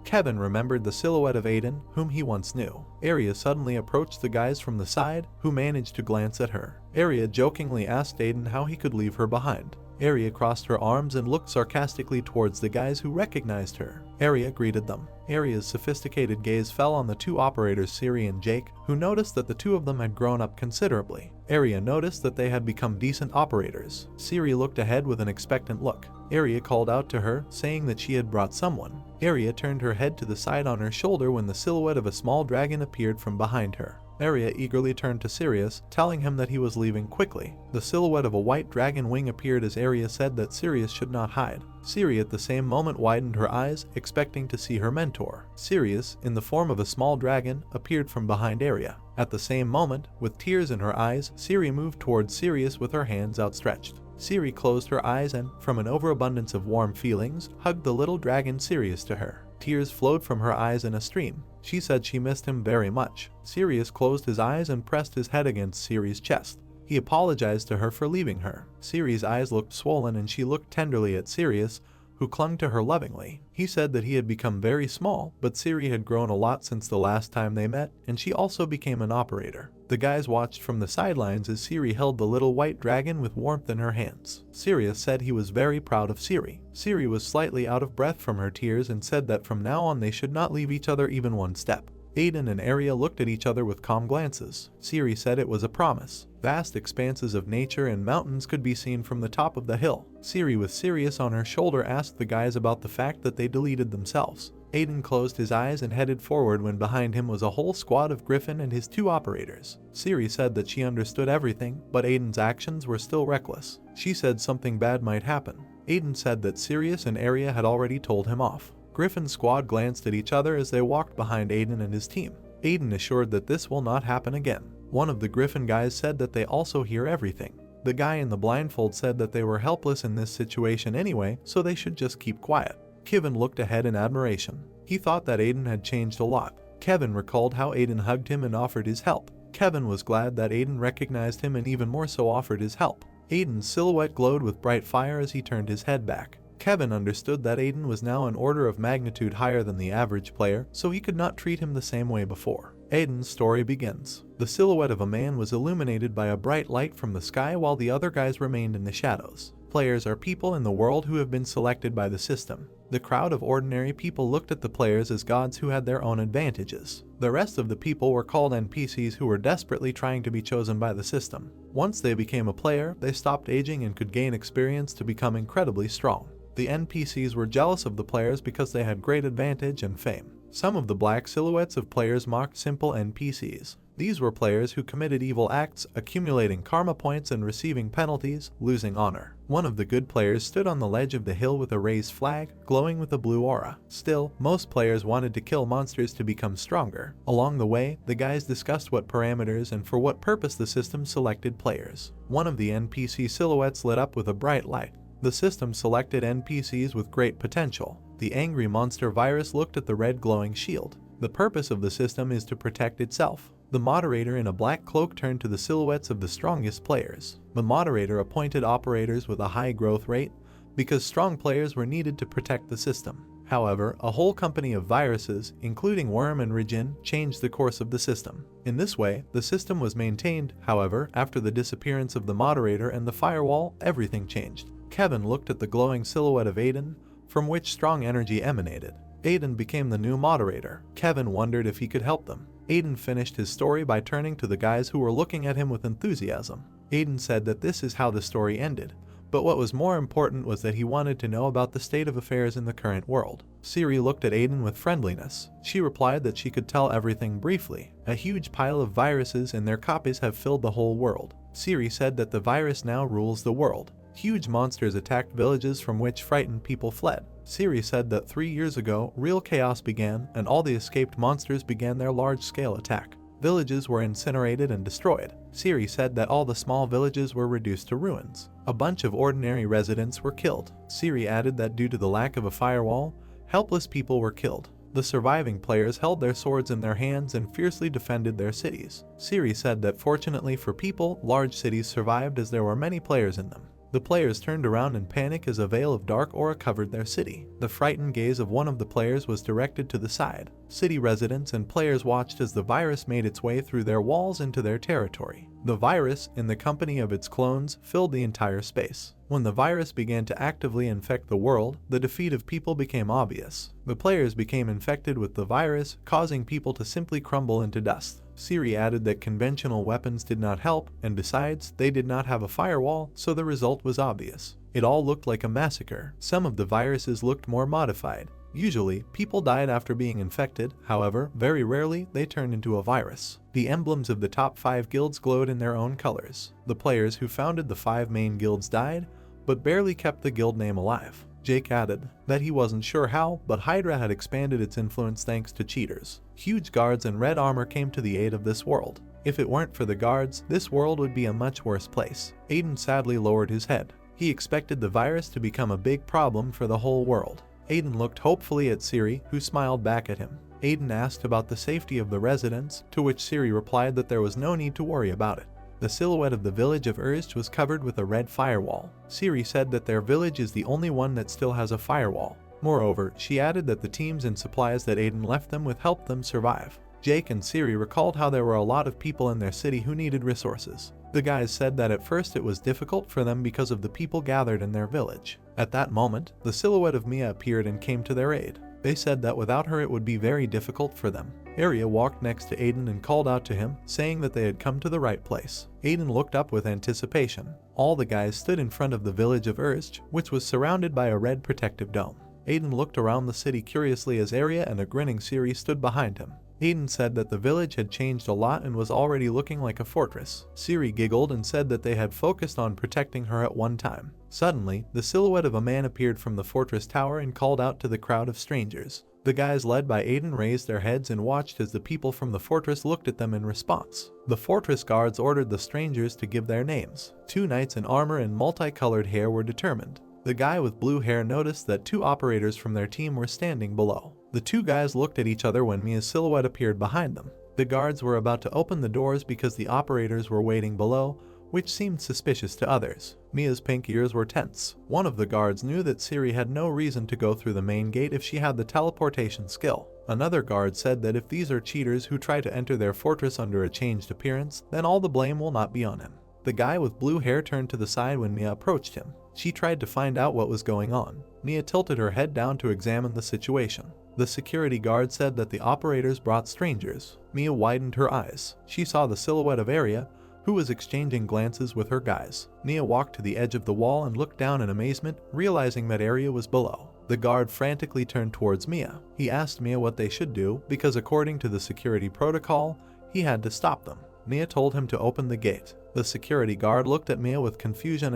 Kevin remembered the silhouette of Aiden, whom he once knew. Arya suddenly approached the guys from the side, who managed to glance at her. Arya jokingly asked Aiden how he could leave her behind. Arya crossed her arms and looked sarcastically towards the guys who recognized her. Arya greeted them. Arya's sophisticated gaze fell on the two operators Siri and Jake, who noticed that the two of them had grown up considerably. Arya noticed that they had become decent operators. Siri looked ahead with an expectant look. Arya called out to her, saying that she had brought someone. Arya turned her head to the side on her shoulder when the silhouette of a small dragon appeared from behind her. Arya eagerly turned to Sirius, telling him that he was leaving quickly. The silhouette of a white dragon wing appeared as Arya said that Sirius should not hide. Siri at the same moment widened her eyes, expecting to see her mentor. Sirius, in the form of a small dragon, appeared from behind Arya. At the same moment, with tears in her eyes, Siri moved towards Sirius with her hands outstretched. Siri closed her eyes and, from an overabundance of warm feelings, hugged the little dragon Sirius to her. Tears flowed from her eyes in a stream. She said she missed him very much. Sirius closed his eyes and pressed his head against Siri's chest. He apologized to her for leaving her. Siri's eyes looked swollen and she looked tenderly at Sirius, who clung to her lovingly. He said that he had become very small, but Siri had grown a lot since the last time they met, and she also became an operator. The guys watched from the sidelines as Siri held the little white dragon with warmth in her hands. Sirius said he was very proud of Siri. Siri was slightly out of breath from her tears and said that from now on they should not leave each other even one step. Aiden and Arya looked at each other with calm glances. Siri said it was a promise. Vast expanses of nature and mountains could be seen from the top of the hill. Siri, with Sirius on her shoulder, asked the guys about the fact that they deleted themselves. Aiden closed his eyes and headed forward when behind him was a whole squad of Griffin and his two operators. Siri said that she understood everything, but Aiden's actions were still reckless. She said something bad might happen. Aiden said that Sirius and Arya had already told him off. Griffin's squad glanced at each other as they walked behind Aiden and his team. Aiden assured that this will not happen again. One of the Griffin guys said that they also hear everything. The guy in the blindfold said that they were helpless in this situation anyway, so they should just keep quiet. Kevin looked ahead in admiration. He thought that Aiden had changed a lot. Kevin recalled how Aiden hugged him and offered his help. Kevin was glad that Aiden recognized him and even more so offered his help. Aiden's silhouette glowed with bright fire as he turned his head back. Kevin understood that Aiden was now an order of magnitude higher than the average player, so he could not treat him the same way before. Aiden's story begins. The silhouette of a man was illuminated by a bright light from the sky while the other guys remained in the shadows. Players are people in the world who have been selected by the system. The crowd of ordinary people looked at the players as gods who had their own advantages. The rest of the people were called NPCs who were desperately trying to be chosen by the system. Once they became a player, they stopped aging and could gain experience to become incredibly strong. The NPCs were jealous of the players because they had great advantage and fame. Some of the black silhouettes of players mocked simple NPCs. These were players who committed evil acts, accumulating karma points and receiving penalties, losing honor. One of the good players stood on the ledge of the hill with a raised flag, glowing with a blue aura. Still, most players wanted to kill monsters to become stronger. Along the way, the guys discussed what parameters and for what purpose the system selected players. One of the NPC silhouettes lit up with a bright light. The system selected NPCs with great potential. The angry monster virus looked at the red glowing shield. The purpose of the system is to protect itself. The moderator in a black cloak turned to the silhouettes of the strongest players. The moderator appointed operators with a high growth rate because strong players were needed to protect the system. However, a whole company of viruses, including Worm and Regin, changed the course of the system. In this way, the system was maintained. However, after the disappearance of the moderator and the firewall, everything changed. Kevin looked at the glowing silhouette of Aiden, from which strong energy emanated. Aiden became the new moderator. Kevin wondered if he could help them. Aiden finished his story by turning to the guys who were looking at him with enthusiasm. Aiden said that this is how the story ended, but what was more important was that he wanted to know about the state of affairs in the current world. Siri looked at Aiden with friendliness. She replied that she could tell everything briefly. A huge pile of viruses and their copies have filled the whole world. Siri said that the virus now rules the world. Huge monsters attacked villages from which frightened people fled. Siri said that 3 years ago, real chaos began and all the escaped monsters began their large-scale attack. Villages were incinerated and destroyed. Siri said that all the small villages were reduced to ruins. A bunch of ordinary residents were killed. Siri added that due to the lack of a firewall, helpless people were killed. The surviving players held their swords in their hands and fiercely defended their cities. Siri said that fortunately for people, large cities survived as there were many players in them. The players turned around in panic as a veil of dark aura covered their city. The frightened gaze of one of the players was directed to the side. City residents and players watched as the virus made its way through their walls into their territory. The virus, in the company of its clones, filled the entire space. When the virus began to actively infect the world, the defeat of people became obvious. The players became infected with the virus, causing people to simply crumble into dust. Siri added that conventional weapons did not help, and besides, they did not have a firewall, so the result was obvious. It all looked like a massacre. Some of the viruses looked more modified. Usually, people died after being infected, however, very rarely they turned into a virus. The emblems of the top 5 guilds glowed in their own colors. The players who founded the 5 main guilds died, but barely kept the guild name alive. Jake added that he wasn't sure how, but Hydra had expanded its influence thanks to cheaters. Huge guards in red armor came to the aid of this world. If it weren't for the guards, this world would be a much worse place. Aiden sadly lowered his head. He expected the virus to become a big problem for the whole world. Aiden looked hopefully at Siri, who smiled back at him. Aiden asked about the safety of the residents, to which Siri replied that there was no need to worry about it. The silhouette of the village of Urst was covered with a red firewall. Siri said that their village is the only one that still has a firewall. Moreover, she added that the teams and supplies that Aiden left them with helped them survive. Jake and Siri recalled how there were a lot of people in their city who needed resources. The guys said that at first it was difficult for them because of the people gathered in their village. At that moment, the silhouette of Mia appeared and came to their aid. They said that without her it would be very difficult for them. Arya walked next to Aiden and called out to him, saying that they had come to the right place. Aiden looked up with anticipation. All the guys stood in front of the village of Urst, which was surrounded by a red protective dome. Aiden looked around the city curiously as Arya and a grinning Siri stood behind him. Aiden said that the village had changed a lot and was already looking like a fortress. Siri giggled and said that they had focused on protecting her at one time. Suddenly, the silhouette of a man appeared from the fortress tower and called out to the crowd of strangers. The guys led by Aiden raised their heads and watched as the people from the fortress looked at them in response. The fortress guards ordered the strangers to give their names. 2 knights in armor and multicolored hair were determined. The guy with blue hair noticed that 2 operators from their team were standing below. The 2 guys looked at each other when Mia's silhouette appeared behind them. The guards were about to open the doors because the operators were waiting below, which seemed suspicious to others. Mia's pink ears were tense. One of the guards knew that Siri had no reason to go through the main gate if she had the teleportation skill. Another guard said that if these are cheaters who try to enter their fortress under a changed appearance, then all the blame will not be on him. The guy with blue hair turned to the side when Mia approached him. She tried to find out what was going on. Mia tilted her head down to examine the situation. The security guard said that the operators brought strangers. Mia widened her eyes. She saw the silhouette of Arya, who was exchanging glances with her guys. Mia walked to the edge of the wall and looked down in amazement, realizing that Arya was below. The guard frantically turned towards Mia. He asked Mia what they should do, because according to the security protocol, he had to stop them. Mia told him to open the gate. The security guard looked at Mia with confusion.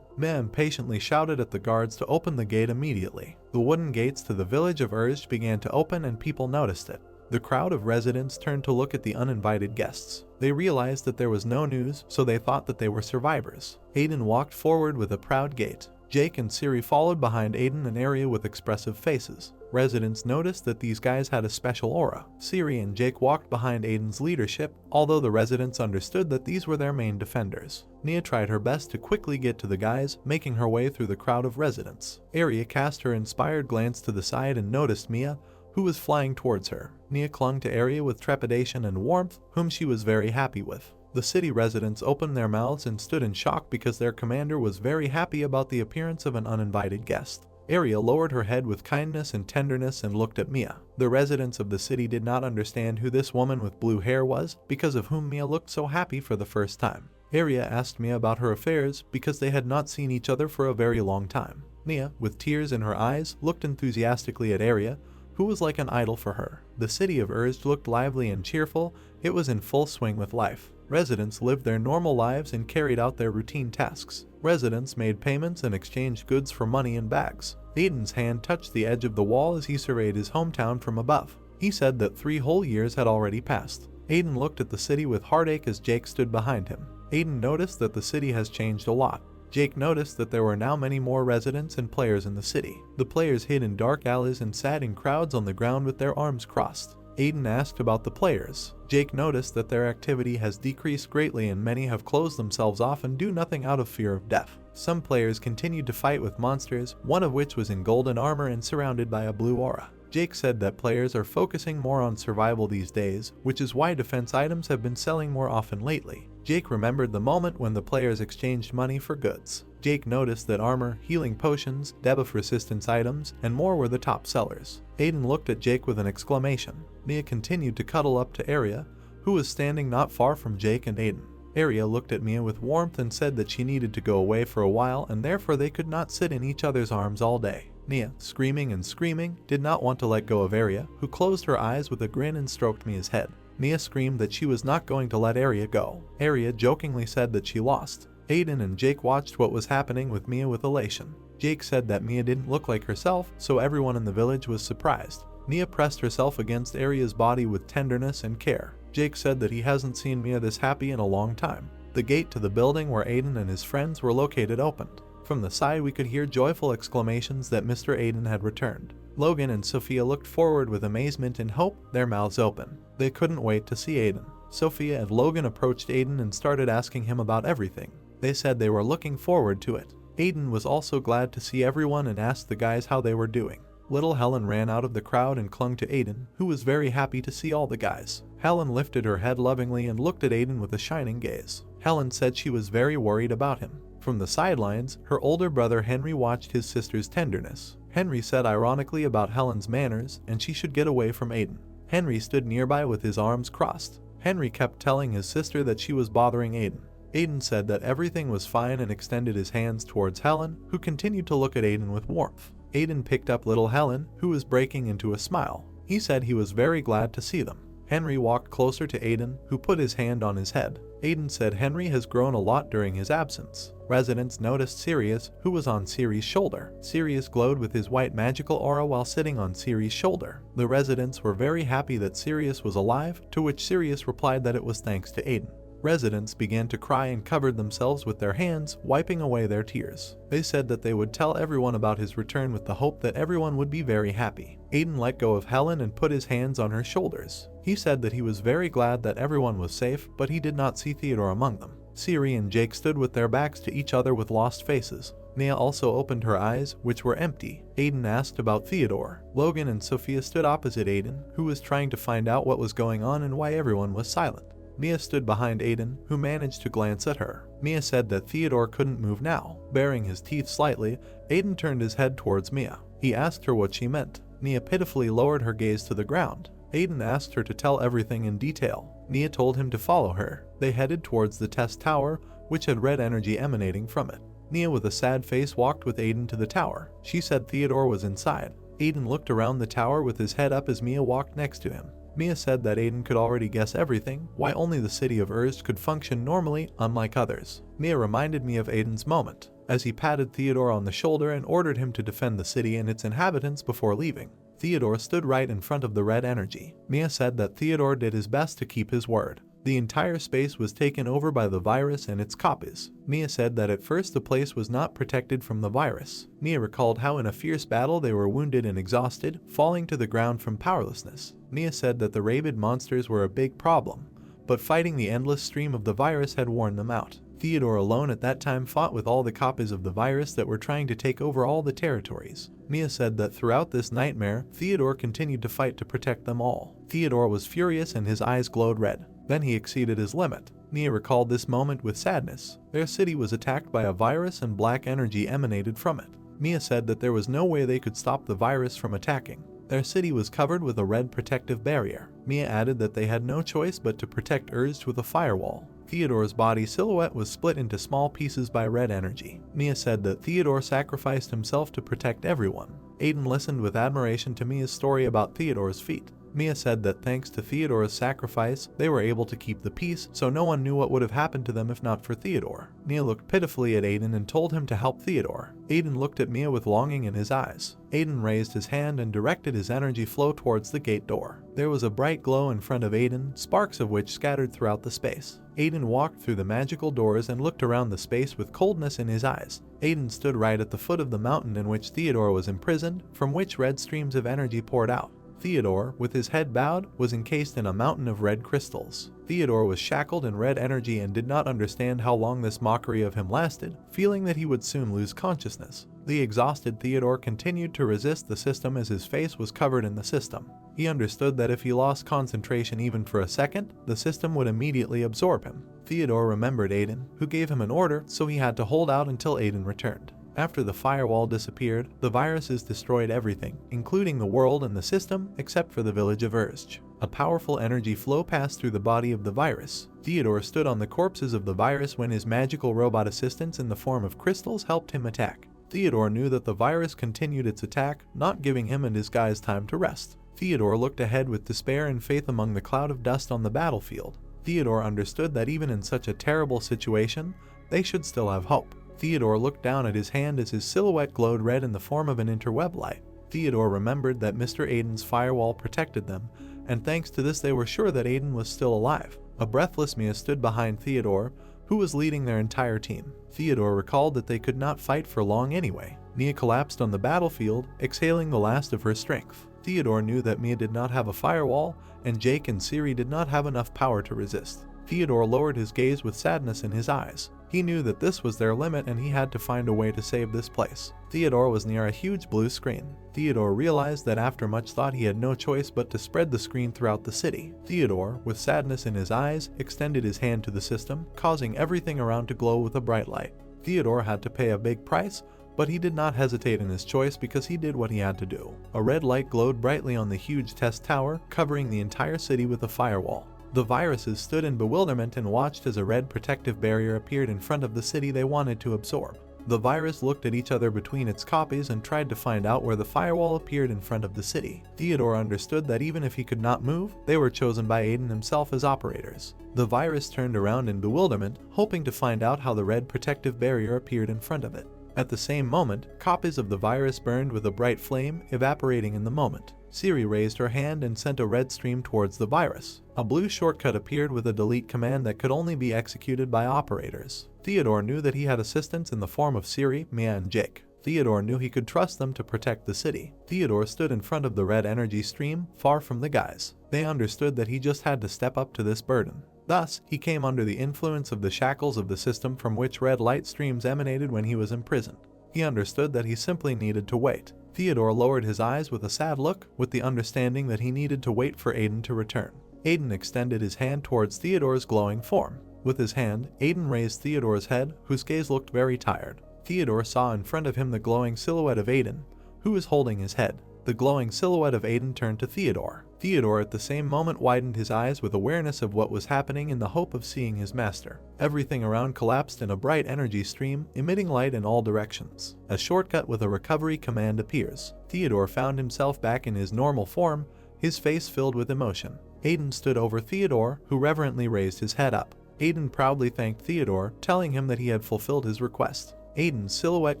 Mia impatiently shouted at the guards to open the gate immediately. The wooden gates to the village of Urge began to open and people noticed it. The crowd of residents turned to look at the uninvited guests. They realized that there was no news, so they thought that they were survivors. Aiden walked forward with a proud gait. Jake and Siri followed behind Aiden and Arya with expressive faces. Residents noticed that these guys had a special aura. Siri and Jake walked behind Aiden's leadership, although the residents understood that these were their main defenders. Nia tried her best to quickly get to the guys, making her way through the crowd of residents. Arya cast her inspired glance to the side and noticed Mia, who was flying towards her. Nia clung to Arya with trepidation and warmth, whom she was very happy with. The city residents opened their mouths and stood in shock because their commander was very happy about the appearance of an uninvited guest. Arya lowered her head with kindness and tenderness and looked at Mia. The residents of the city did not understand who this woman with blue hair was, because of whom Mia looked so happy for the first time. Arya asked Mia about her affairs because they had not seen each other for a very long time. Mia, with tears in her eyes, looked enthusiastically at Arya, who was like an idol for her. The city of Urge looked lively and cheerful. It was in full swing with life. Residents lived their normal lives and carried out their routine tasks. Residents made payments and exchanged goods for money in bags. Aiden's hand touched the edge of the wall as he surveyed his hometown from above. He said that 3 whole years had already passed. Aiden looked at the city with heartache as Jake stood behind him. Aiden noticed that the city has changed a lot. Jake noticed that there were now many more residents and players in the city. The players hid in dark alleys and sat in crowds on the ground with their arms crossed. Aiden asked about the players. Jake noticed that their activity has decreased greatly and many have closed themselves off and do nothing out of fear of death. Some players continued to fight with monsters, one of which was in golden armor and surrounded by a blue aura. Jake said that players are focusing more on survival these days, which is why defense items have been selling more often lately. Jake remembered the moment when the players exchanged money for goods. Jake noticed that armor, healing potions, debuff resistance items, and more were the top sellers. Aiden looked at Jake with an exclamation. Mia continued to cuddle up to Arya, who was standing not far from Jake and Aiden. Arya looked at Mia with warmth and said that she needed to go away for a while and therefore they could not sit in each other's arms all day. Mia, screaming and screaming, did not want to let go of Arya, who closed her eyes with a grin and stroked Mia's head. Mia screamed that she was not going to let Arya go. Arya jokingly said that she lost. Aiden and Jake watched what was happening with Mia with elation. Jake said that Mia didn't look like herself, so everyone in the village was surprised. Mia pressed herself against Arya's body with tenderness and care. Jake said that he hasn't seen Mia this happy in a long time. The gate to the building where Aiden and his friends were located opened. From the side we could hear joyful exclamations that Mr. Aiden had returned. Logan and Sophia looked forward with amazement and hope, their mouths open. They couldn't wait to see Aiden. Sophia and Logan approached Aiden and started asking him about everything. They said they were looking forward to it. Aiden was also glad to see everyone and asked the guys how they were doing. Little Helen ran out of the crowd and clung to Aiden, who was very happy to see all the guys. Helen lifted her head lovingly and looked at Aiden with a shining gaze. Helen said she was very worried about him. From the sidelines, her older brother Henry watched his sister's tenderness. Henry said ironically about Helen's manners and she should get away from Aiden. Henry stood nearby with his arms crossed. Henry kept telling his sister that she was bothering Aiden. Aiden said that everything was fine and extended his hands towards Helen, who continued to look at Aiden with warmth. Aiden picked up little Helen, who was breaking into a smile. He said he was very glad to see them. Henry walked closer to Aiden, who put his hand on his head. Aiden said Henry has grown a lot during his absence. Residents noticed Sirius, who was on Siri's shoulder. Sirius glowed with his white magical aura while sitting on Siri's shoulder. The residents were very happy that Sirius was alive, to which Sirius replied that it was thanks to Aiden. Residents began to cry and covered themselves with their hands, wiping away their tears. They said that they would tell everyone about his return with the hope that everyone would be very happy. Aiden let go of Helen and put his hands on her shoulders. He said that he was very glad that everyone was safe, but he did not see Theodore among them. Siri and Jake stood with their backs to each other with lost faces. Nia also opened her eyes, which were empty. Aiden asked about Theodore. Logan and Sophia stood opposite Aiden, who was trying to find out what was going on and why everyone was silent. Mia stood behind Aiden, who managed to glance at her. Mia said that Theodore couldn't move now. Baring his teeth slightly, Aiden turned his head towards Mia. He asked her what she meant. Mia pitifully lowered her gaze to the ground. Aiden asked her to tell everything in detail. Mia told him to follow her. They headed towards the test tower, which had red energy emanating from it. Mia with a sad face walked with Aiden to the tower. She said Theodore was inside. Aiden looked around the tower with his head up as Mia walked next to him. Mia said that Aiden could already guess everything, why only the city of Urst could function normally, unlike others. Mia reminded me of Aiden's moment, as he patted Theodore on the shoulder and ordered him to defend the city and its inhabitants before leaving. Theodore stood right in front of the red energy. Mia said that Theodore did his best to keep his word. The entire space was taken over by the virus and its copies. Mia said that at first the place was not protected from the virus. Mia recalled how in a fierce battle they were wounded and exhausted, falling to the ground from powerlessness. Mia said that the rabid monsters were a big problem, but fighting the endless stream of the virus had worn them out. Theodore alone at that time fought with all the copies of the virus that were trying to take over all the territories. Mia said that throughout this nightmare, Theodore continued to fight to protect them all. Theodore was furious and his eyes glowed red. Then he exceeded his limit. Mia recalled this moment with sadness. Their city was attacked by a virus and black energy emanated from it. Mia said that there was no way they could stop the virus from attacking. Their city was covered with a red protective barrier. Mia added that they had no choice but to protect Urst with a firewall. Theodore's body silhouette was split into small pieces by red energy. Mia said that Theodore sacrificed himself to protect everyone. Aiden listened with admiration to Mia's story about Theodore's feat. Mia said that thanks to Theodore's sacrifice, they were able to keep the peace, so no one knew what would have happened to them if not for Theodore. Mia looked pitifully at Aiden and told him to help Theodore. Aiden looked at Mia with longing in his eyes. Aiden raised his hand and directed his energy flow towards the gate door. There was a bright glow in front of Aiden, sparks of which scattered throughout the space. Aiden walked through the magical doors and looked around the space with coldness in his eyes. Aiden stood right at the foot of the mountain in which Theodore was imprisoned, from which red streams of energy poured out. Theodore, with his head bowed, was encased in a mountain of red crystals. Theodore was shackled in red energy and did not understand how long this mockery of him lasted, feeling that he would soon lose consciousness. The exhausted Theodore continued to resist the system as his face was covered in the system. He understood that if he lost concentration even for a second, the system would immediately absorb him. Theodore remembered Aiden, who gave him an order, so he had to hold out until Aiden returned. After the firewall disappeared, the viruses destroyed everything, including the world and the system, except for the village of Urzj. A powerful energy flow passed through the body of the virus. Theodore stood on the corpses of the virus when his magical robot assistants in the form of crystals helped him attack. Theodore knew that the virus continued its attack, not giving him and his guys time to rest. Theodore looked ahead with despair and faith among the cloud of dust on the battlefield. Theodore understood that even in such a terrible situation, they should still have hope. Theodore looked down at his hand as his silhouette glowed red in the form of an interweb light. Theodore remembered that Mr. Aiden's firewall protected them, and thanks to this they were sure that Aiden was still alive. A breathless Mia stood behind Theodore, who was leading their entire team. Theodore recalled that they could not fight for long anyway. Mia collapsed on the battlefield, exhaling the last of her strength. Theodore knew that Mia did not have a firewall, and Jake and Siri did not have enough power to resist. Theodore lowered his gaze with sadness in his eyes. He knew that this was their limit and he had to find a way to save this place. Theodore was near a huge blue screen. Theodore realized that after much thought he had no choice but to spread the screen throughout the city. Theodore, with sadness in his eyes, extended his hand to the system, causing everything around to glow with a bright light. Theodore had to pay a big price, but he did not hesitate in his choice because he did what he had to do. A red light glowed brightly on the huge test tower, covering the entire city with a firewall. The viruses stood in bewilderment and watched as a red protective barrier appeared in front of the city they wanted to absorb. The virus looked at each other between its copies and tried to find out where the firewall appeared in front of the city. Theodore understood that even if he could not move, they were chosen by Aiden himself as operators. The virus turned around in bewilderment, hoping to find out how the red protective barrier appeared in front of it. At the same moment, copies of the virus burned with a bright flame, evaporating in the moment. Siri raised her hand and sent a red stream towards the virus. A blue shortcut appeared with a delete command that could only be executed by operators. Theodore knew that he had assistants in the form of Siri, Mia, and Jake. Theodore knew he could trust them to protect the city. Theodore stood in front of the red energy stream, far from the guys. They understood that he just had to step up to this burden. Thus, he came under the influence of the shackles of the system from which red light streams emanated when he was imprisoned. He understood that he simply needed to wait. Theodore lowered his eyes with a sad look, with the understanding that he needed to wait for Aiden to return. Aiden extended his hand towards Theodore's glowing form. With his hand, Aiden raised Theodore's head, whose gaze looked very tired. Theodore saw in front of him the glowing silhouette of Aiden, who was holding his head. The glowing silhouette of Aiden turned to Theodore. Theodore at the same moment widened his eyes with awareness of what was happening in the hope of seeing his master. Everything around collapsed in a bright energy stream, emitting light in all directions. A shortcut with a recovery command appears. Theodore found himself back in his normal form, his face filled with emotion. Aiden stood over Theodore, who reverently raised his head up. Aiden proudly thanked Theodore, telling him that he had fulfilled his request. Aiden's silhouette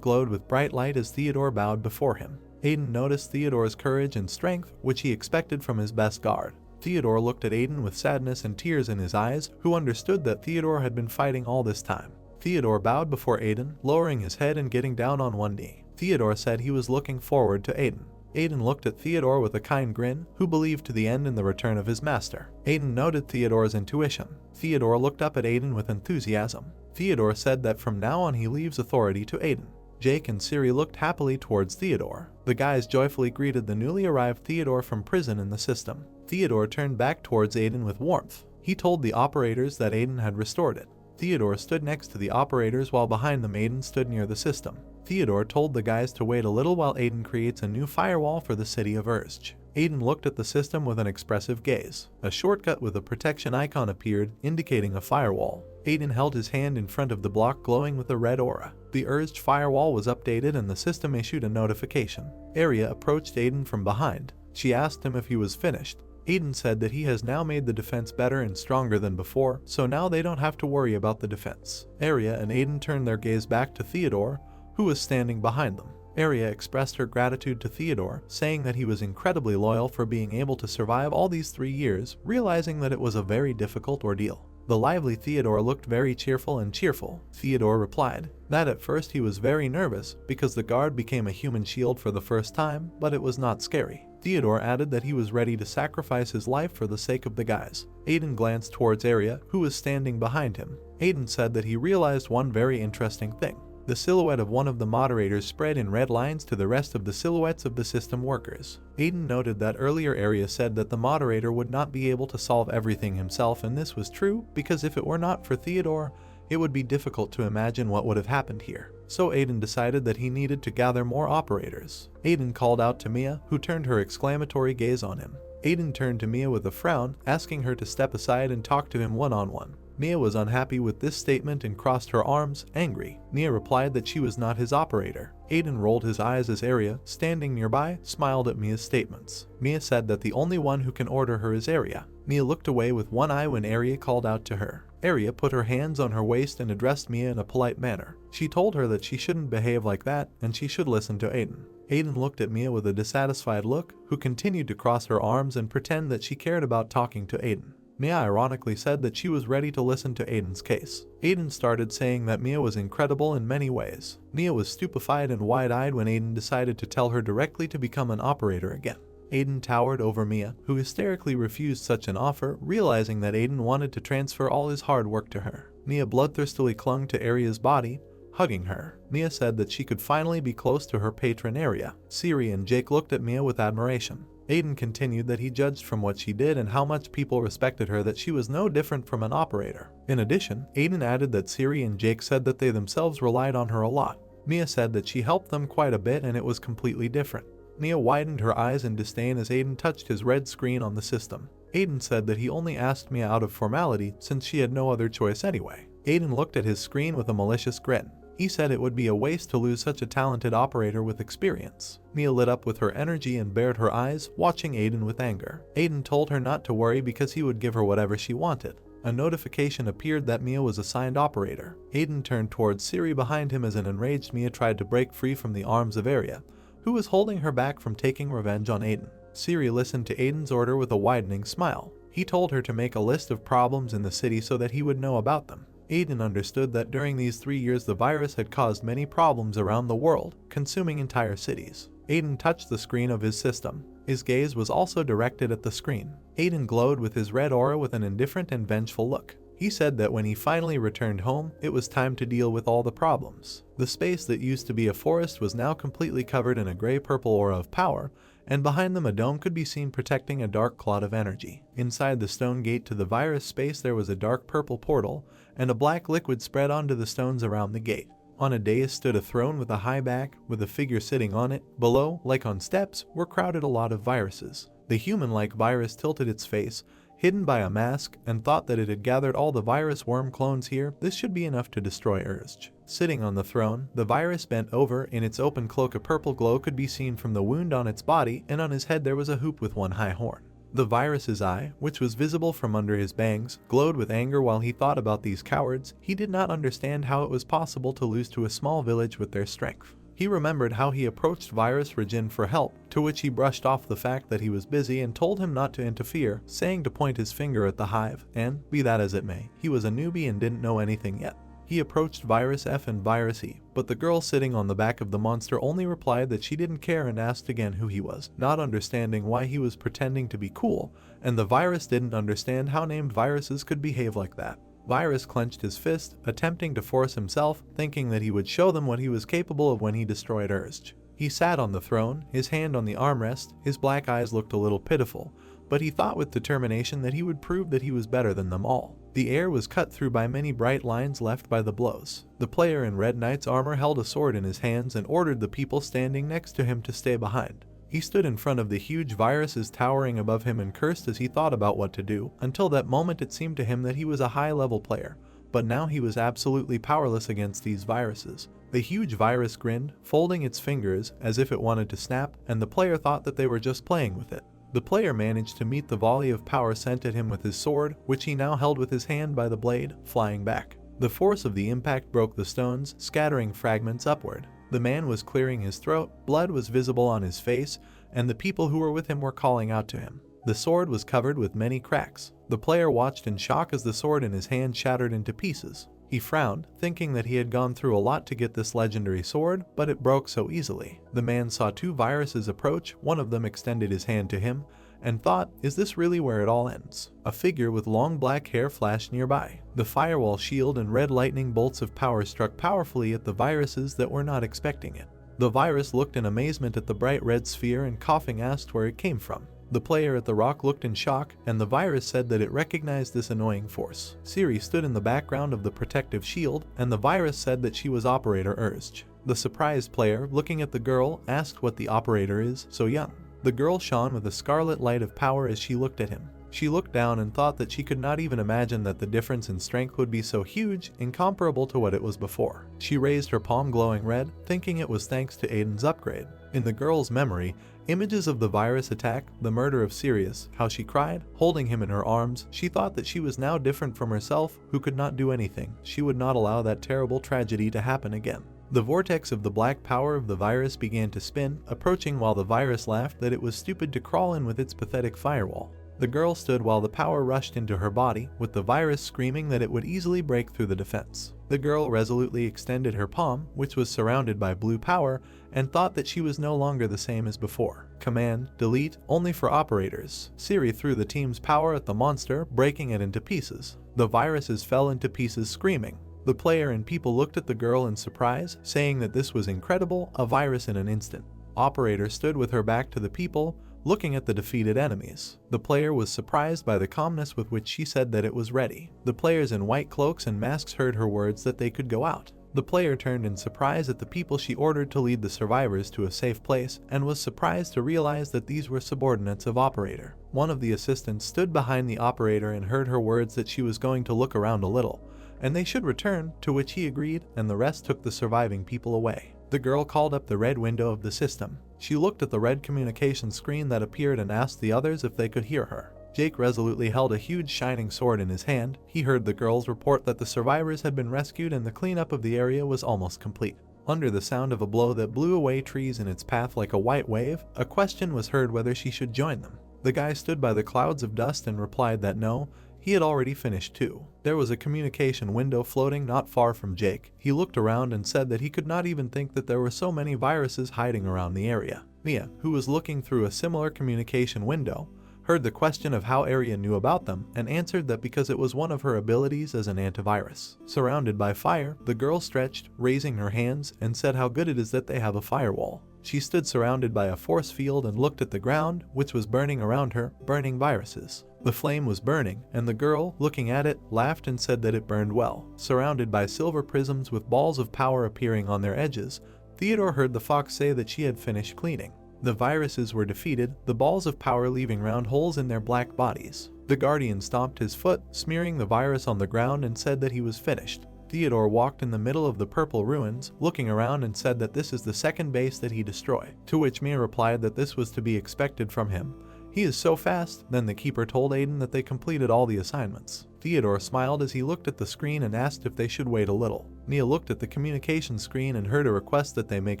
glowed with bright light as Theodore bowed before him. Aiden noticed Theodore's courage and strength, which he expected from his best guard. Theodore looked at Aiden with sadness and tears in his eyes, who understood that Theodore had been fighting all this time. Theodore bowed before Aiden, lowering his head and getting down on one knee. Theodore said he was looking forward to Aiden. Aiden looked at Theodore with a kind grin, who believed to the end in the return of his master. Aiden noted Theodore's intuition. Theodore looked up at Aiden with enthusiasm. Theodore said that from now on he leaves authority to Aiden. Jake and Siri looked happily towards Theodore. The guys joyfully greeted the newly arrived Theodore from prison in the system. Theodore turned back towards Aiden with warmth. He told the operators that Aiden had restored it. Theodore stood next to the operators while behind them Aiden stood near the system. Theodore told the guys to wait a little while Aiden creates a new firewall for the city of Urzj. Aiden looked at the system with an expressive gaze. A shortcut with a protection icon appeared, indicating a firewall. Aiden held his hand in front of the block glowing with a red aura. The Urzj firewall was updated and the system issued a notification. Arya approached Aiden from behind. She asked him if he was finished. Aiden said that he has now made the defense better and stronger than before, so now they don't have to worry about the defense. Arya and Aiden turned their gaze back to Theodore, who was standing behind them. Arya expressed her gratitude to Theodore, saying that he was incredibly loyal for being able to survive all these 3 years, realizing that it was a very difficult ordeal. The lively Theodore looked very cheerful. Theodore replied that at first he was very nervous because the guard became a human shield for the first time, but it was not scary. Theodore added that he was ready to sacrifice his life for the sake of the guys. Aiden glanced towards Arya, who was standing behind him. Aiden said that he realized one very interesting thing. The silhouette of one of the moderators spread in red lines to the rest of the silhouettes of the system workers. Aiden noted that earlier Arya said that the moderator would not be able to solve everything himself, and this was true because if it were not for Theodore, it would be difficult to imagine what would have happened here. So Aiden decided that he needed to gather more operators. Aiden called out to Mia, who turned her exclamatory gaze on him. Aiden turned to Mia with a frown, asking her to step aside and talk to him one-on-one. Mia was unhappy with this statement and crossed her arms, angry. Mia replied that she was not his operator. Aiden rolled his eyes as Arya, standing nearby, smiled at Mia's statements. Mia said that the only one who can order her is Arya. Mia looked away with one eye when Arya called out to her. Arya put her hands on her waist and addressed Mia in a polite manner. She told her that she shouldn't behave like that and she should listen to Aiden. Aiden looked at Mia with a dissatisfied look, who continued to cross her arms and pretend that she cared about talking to Aiden. Mia ironically said that she was ready to listen to Aiden's case. Aiden started saying that Mia was incredible in many ways. Mia was stupefied and wide-eyed when Aiden decided to tell her directly to become an operator again. Aiden towered over Mia, who hysterically refused such an offer, realizing that Aiden wanted to transfer all his hard work to her. Mia bloodthirstily clung to Arya's body, hugging her. Mia said that she could finally be close to her patron Arya. Siri and Jake looked at Mia with admiration. Aiden continued that he judged from what she did and how much people respected her that she was no different from an operator. In addition, Aiden added that Siri and Jake said that they themselves relied on her a lot. Mia said that she helped them quite a bit and it was completely different. Mia widened her eyes in disdain as Aiden touched his red screen on the system. Aiden said that he only asked Mia out of formality since she had no other choice anyway. Aiden looked at his screen with a malicious grin. He said it would be a waste to lose such a talented operator with experience. Mia lit up with her energy and bared her eyes, watching Aiden with anger. Aiden told her not to worry because he would give her whatever she wanted. A notification appeared that Mia was assigned operator. Aiden turned towards Siri behind him as an enraged Mia tried to break free from the arms of Arya, who was holding her back from taking revenge on Aiden. Siri listened to Aiden's order with a widening smile. He told her to make a list of problems in the city so that he would know about them. Aiden understood that during these 3 years the virus had caused many problems around the world, consuming entire cities. Aiden touched the screen of his system. His gaze was also directed at the screen. Aiden glowed with his red aura with an indifferent and vengeful look. He said that when he finally returned home, it was time to deal with all the problems. The space that used to be a forest was now completely covered in a gray-purple aura of power, and behind them a dome could be seen protecting a dark cloud of energy. Inside the stone gate to the virus space there was a dark purple portal, and a black liquid spread onto the stones around the gate. On a dais stood a throne with a high back, with a figure sitting on it. Below, like on steps, were crowded a lot of viruses. The human-like virus tilted its face, hidden by a mask, and thought that it had gathered all the virus worm clones here. This should be enough to destroy Urge. Sitting on the throne, the virus bent over. In its open cloak a purple glow could be seen from the wound on its body, and on his head there was a hoop with one high horn. The virus's eye, which was visible from under his bangs, glowed with anger while he thought about these cowards. He did not understand how it was possible to lose to a small village with their strength. He remembered how he approached Virus Regin for help, to which he brushed off the fact that he was busy and told him not to interfere, saying to point his finger at the hive, and, be that as it may, he was a newbie and didn't know anything yet. He approached Virus F and Virus E, but the girl sitting on the back of the monster only replied that she didn't care and asked again who he was, not understanding why he was pretending to be cool, and the virus didn't understand how named viruses could behave like that. Virus clenched his fist, attempting to force himself, thinking that he would show them what he was capable of when he destroyed Urge. He sat on the throne, his hand on the armrest. His black eyes looked a little pitiful, but he thought with determination that he would prove that he was better than them all. The air was cut through by many bright lines left by the blows. The player in Red Knight's armor held a sword in his hands and ordered the people standing next to him to stay behind. He stood in front of the huge viruses towering above him and cursed as he thought about what to do. Until that moment it seemed to him that he was a high-level player, but now he was absolutely powerless against these viruses. The huge virus grinned, folding its fingers as if it wanted to snap, and the player thought that they were just playing with it. The player managed to meet the volley of power sent at him with his sword, which he now held with his hand by the blade, flying back. The force of the impact broke the stones, scattering fragments upward. The man was clearing his throat, blood was visible on his face, and the people who were with him were calling out to him. The sword was covered with many cracks. The player watched in shock as the sword in his hand shattered into pieces. He frowned, thinking that he had gone through a lot to get this legendary sword, but it broke so easily. The man saw two viruses approach. One of them extended his hand to him, and thought, is this really where it all ends? A figure with long black hair flashed nearby. The firewall shield and red lightning bolts of power struck powerfully at the viruses that were not expecting it. The virus looked in amazement at the bright red sphere and coughing asked where it came from. The player at the rock looked in shock, and the virus said that it recognized this annoying force. Siri stood in the background of the protective shield, and the virus said that she was Operator Urge. The surprised player, looking at the girl, asked what the operator is so young. The girl shone with a scarlet light of power as she looked at him. She looked down and thought that she could not even imagine that the difference in strength would be so huge, incomparable to what it was before. She raised her palm glowing red, thinking it was thanks to Aiden's upgrade. In the girl's memory, images of the virus attack, the murder of Sirius, how she cried, holding him in her arms, she thought that she was now different from herself, who could not do anything. She would not allow that terrible tragedy to happen again. The vortex of the black power of the virus began to spin, approaching while the virus laughed that it was stupid to crawl in with its pathetic firewall. The girl stood while the power rushed into her body, with the virus screaming that it would easily break through the defense. The girl resolutely extended her palm, which was surrounded by blue power, and thought that she was no longer the same as before. Command, delete, only for operators. Siri threw the team's power at the monster, breaking it into pieces. The viruses fell into pieces screaming. The player and people looked at the girl in surprise, saying that this was incredible, a virus in an instant. Operator stood with her back to the people, looking at the defeated enemies. The player was surprised by the calmness with which she said that it was ready. The players in white cloaks and masks heard her words that they could go out. The player turned in surprise at the people she ordered to lead the survivors to a safe place, and was surprised to realize that these were subordinates of Operator. One of the assistants stood behind the operator and heard her words that she was going to look around a little, and they should return, to which he agreed, and the rest took the surviving people away. The girl called up the red window of the system. She looked at the red communication screen that appeared and asked the others if they could hear her. Jake resolutely held a huge shining sword in his hand. He heard the girls report that the survivors had been rescued and the cleanup of the area was almost complete. Under the sound of a blow that blew away trees in its path like a white wave, a question was heard whether she should join them. The guy stood by the clouds of dust and replied that no, he had already finished too. There was a communication window floating not far from Jake. He looked around and said that he could not even think that there were so many viruses hiding around the area. Mia, who was looking through a similar communication window, heard the question of how Arya knew about them and answered that because it was one of her abilities as an antivirus. Surrounded by fire, the girl stretched, raising her hands, and said how good it is that they have a firewall. She stood surrounded by a force field and looked at the ground, which was burning around her, burning viruses. The flame was burning, and the girl, looking at it, laughed and said that it burned well. Surrounded by silver prisms with balls of power appearing on their edges, Theodore heard the fox say that she had finished cleaning. The viruses were defeated, the balls of power leaving round holes in their black bodies. The guardian stomped his foot, smearing the virus on the ground, and said that he was finished. Theodore walked in the middle of the purple ruins, looking around, and said that this is the second base that he destroyed, to which Mia replied that this was to be expected from him. He is so fast. Then the keeper told Aiden that they completed all the assignments. Theodore smiled as he looked at the screen and asked if they should wait a little. Mia looked at the communication screen and heard a request that they make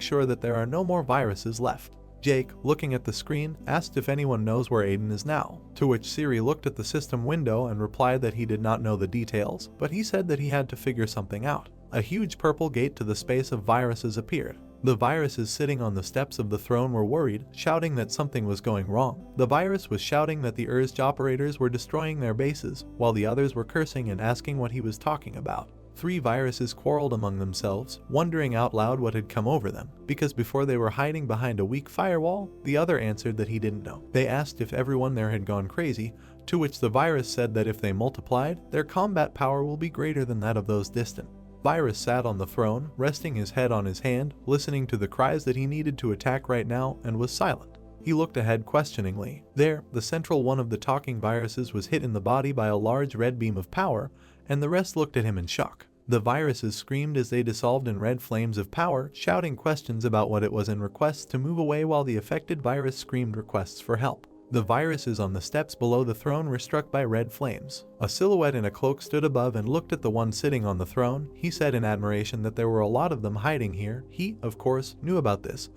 sure that there are no more viruses left. Jake, looking at the screen, asked if anyone knows where Aiden is now, to which Siri looked at the system window and replied that he did not know the details, but he said that he had to figure something out. A huge purple gate to the space of viruses appeared. The viruses sitting on the steps of the throne were worried, shouting that something was going wrong. The virus was shouting that the Urged operators were destroying their bases, while the others were cursing and asking what he was talking about. 3 viruses quarreled among themselves, wondering out loud what had come over them, because before they were hiding behind a weak firewall, the other answered that he didn't know. They asked if everyone there had gone crazy, to which the virus said that if they multiplied, their combat power will be greater than that of those distant. Virus sat on the throne, resting his head on his hand, listening to the cries that he needed to attack right now, and was silent. He looked ahead questioningly. There, the central one of the talking viruses was hit in the body by a large red beam of power, and the rest looked at him in shock. The viruses screamed as they dissolved in red flames of power, shouting questions about what it was and requests to move away, while the affected virus screamed requests for help. The viruses on the steps below the throne were struck by red flames. A silhouette in a cloak stood above and looked at the one sitting on the throne. He said in admiration that there were a lot of them hiding here. He, of course, knew about this,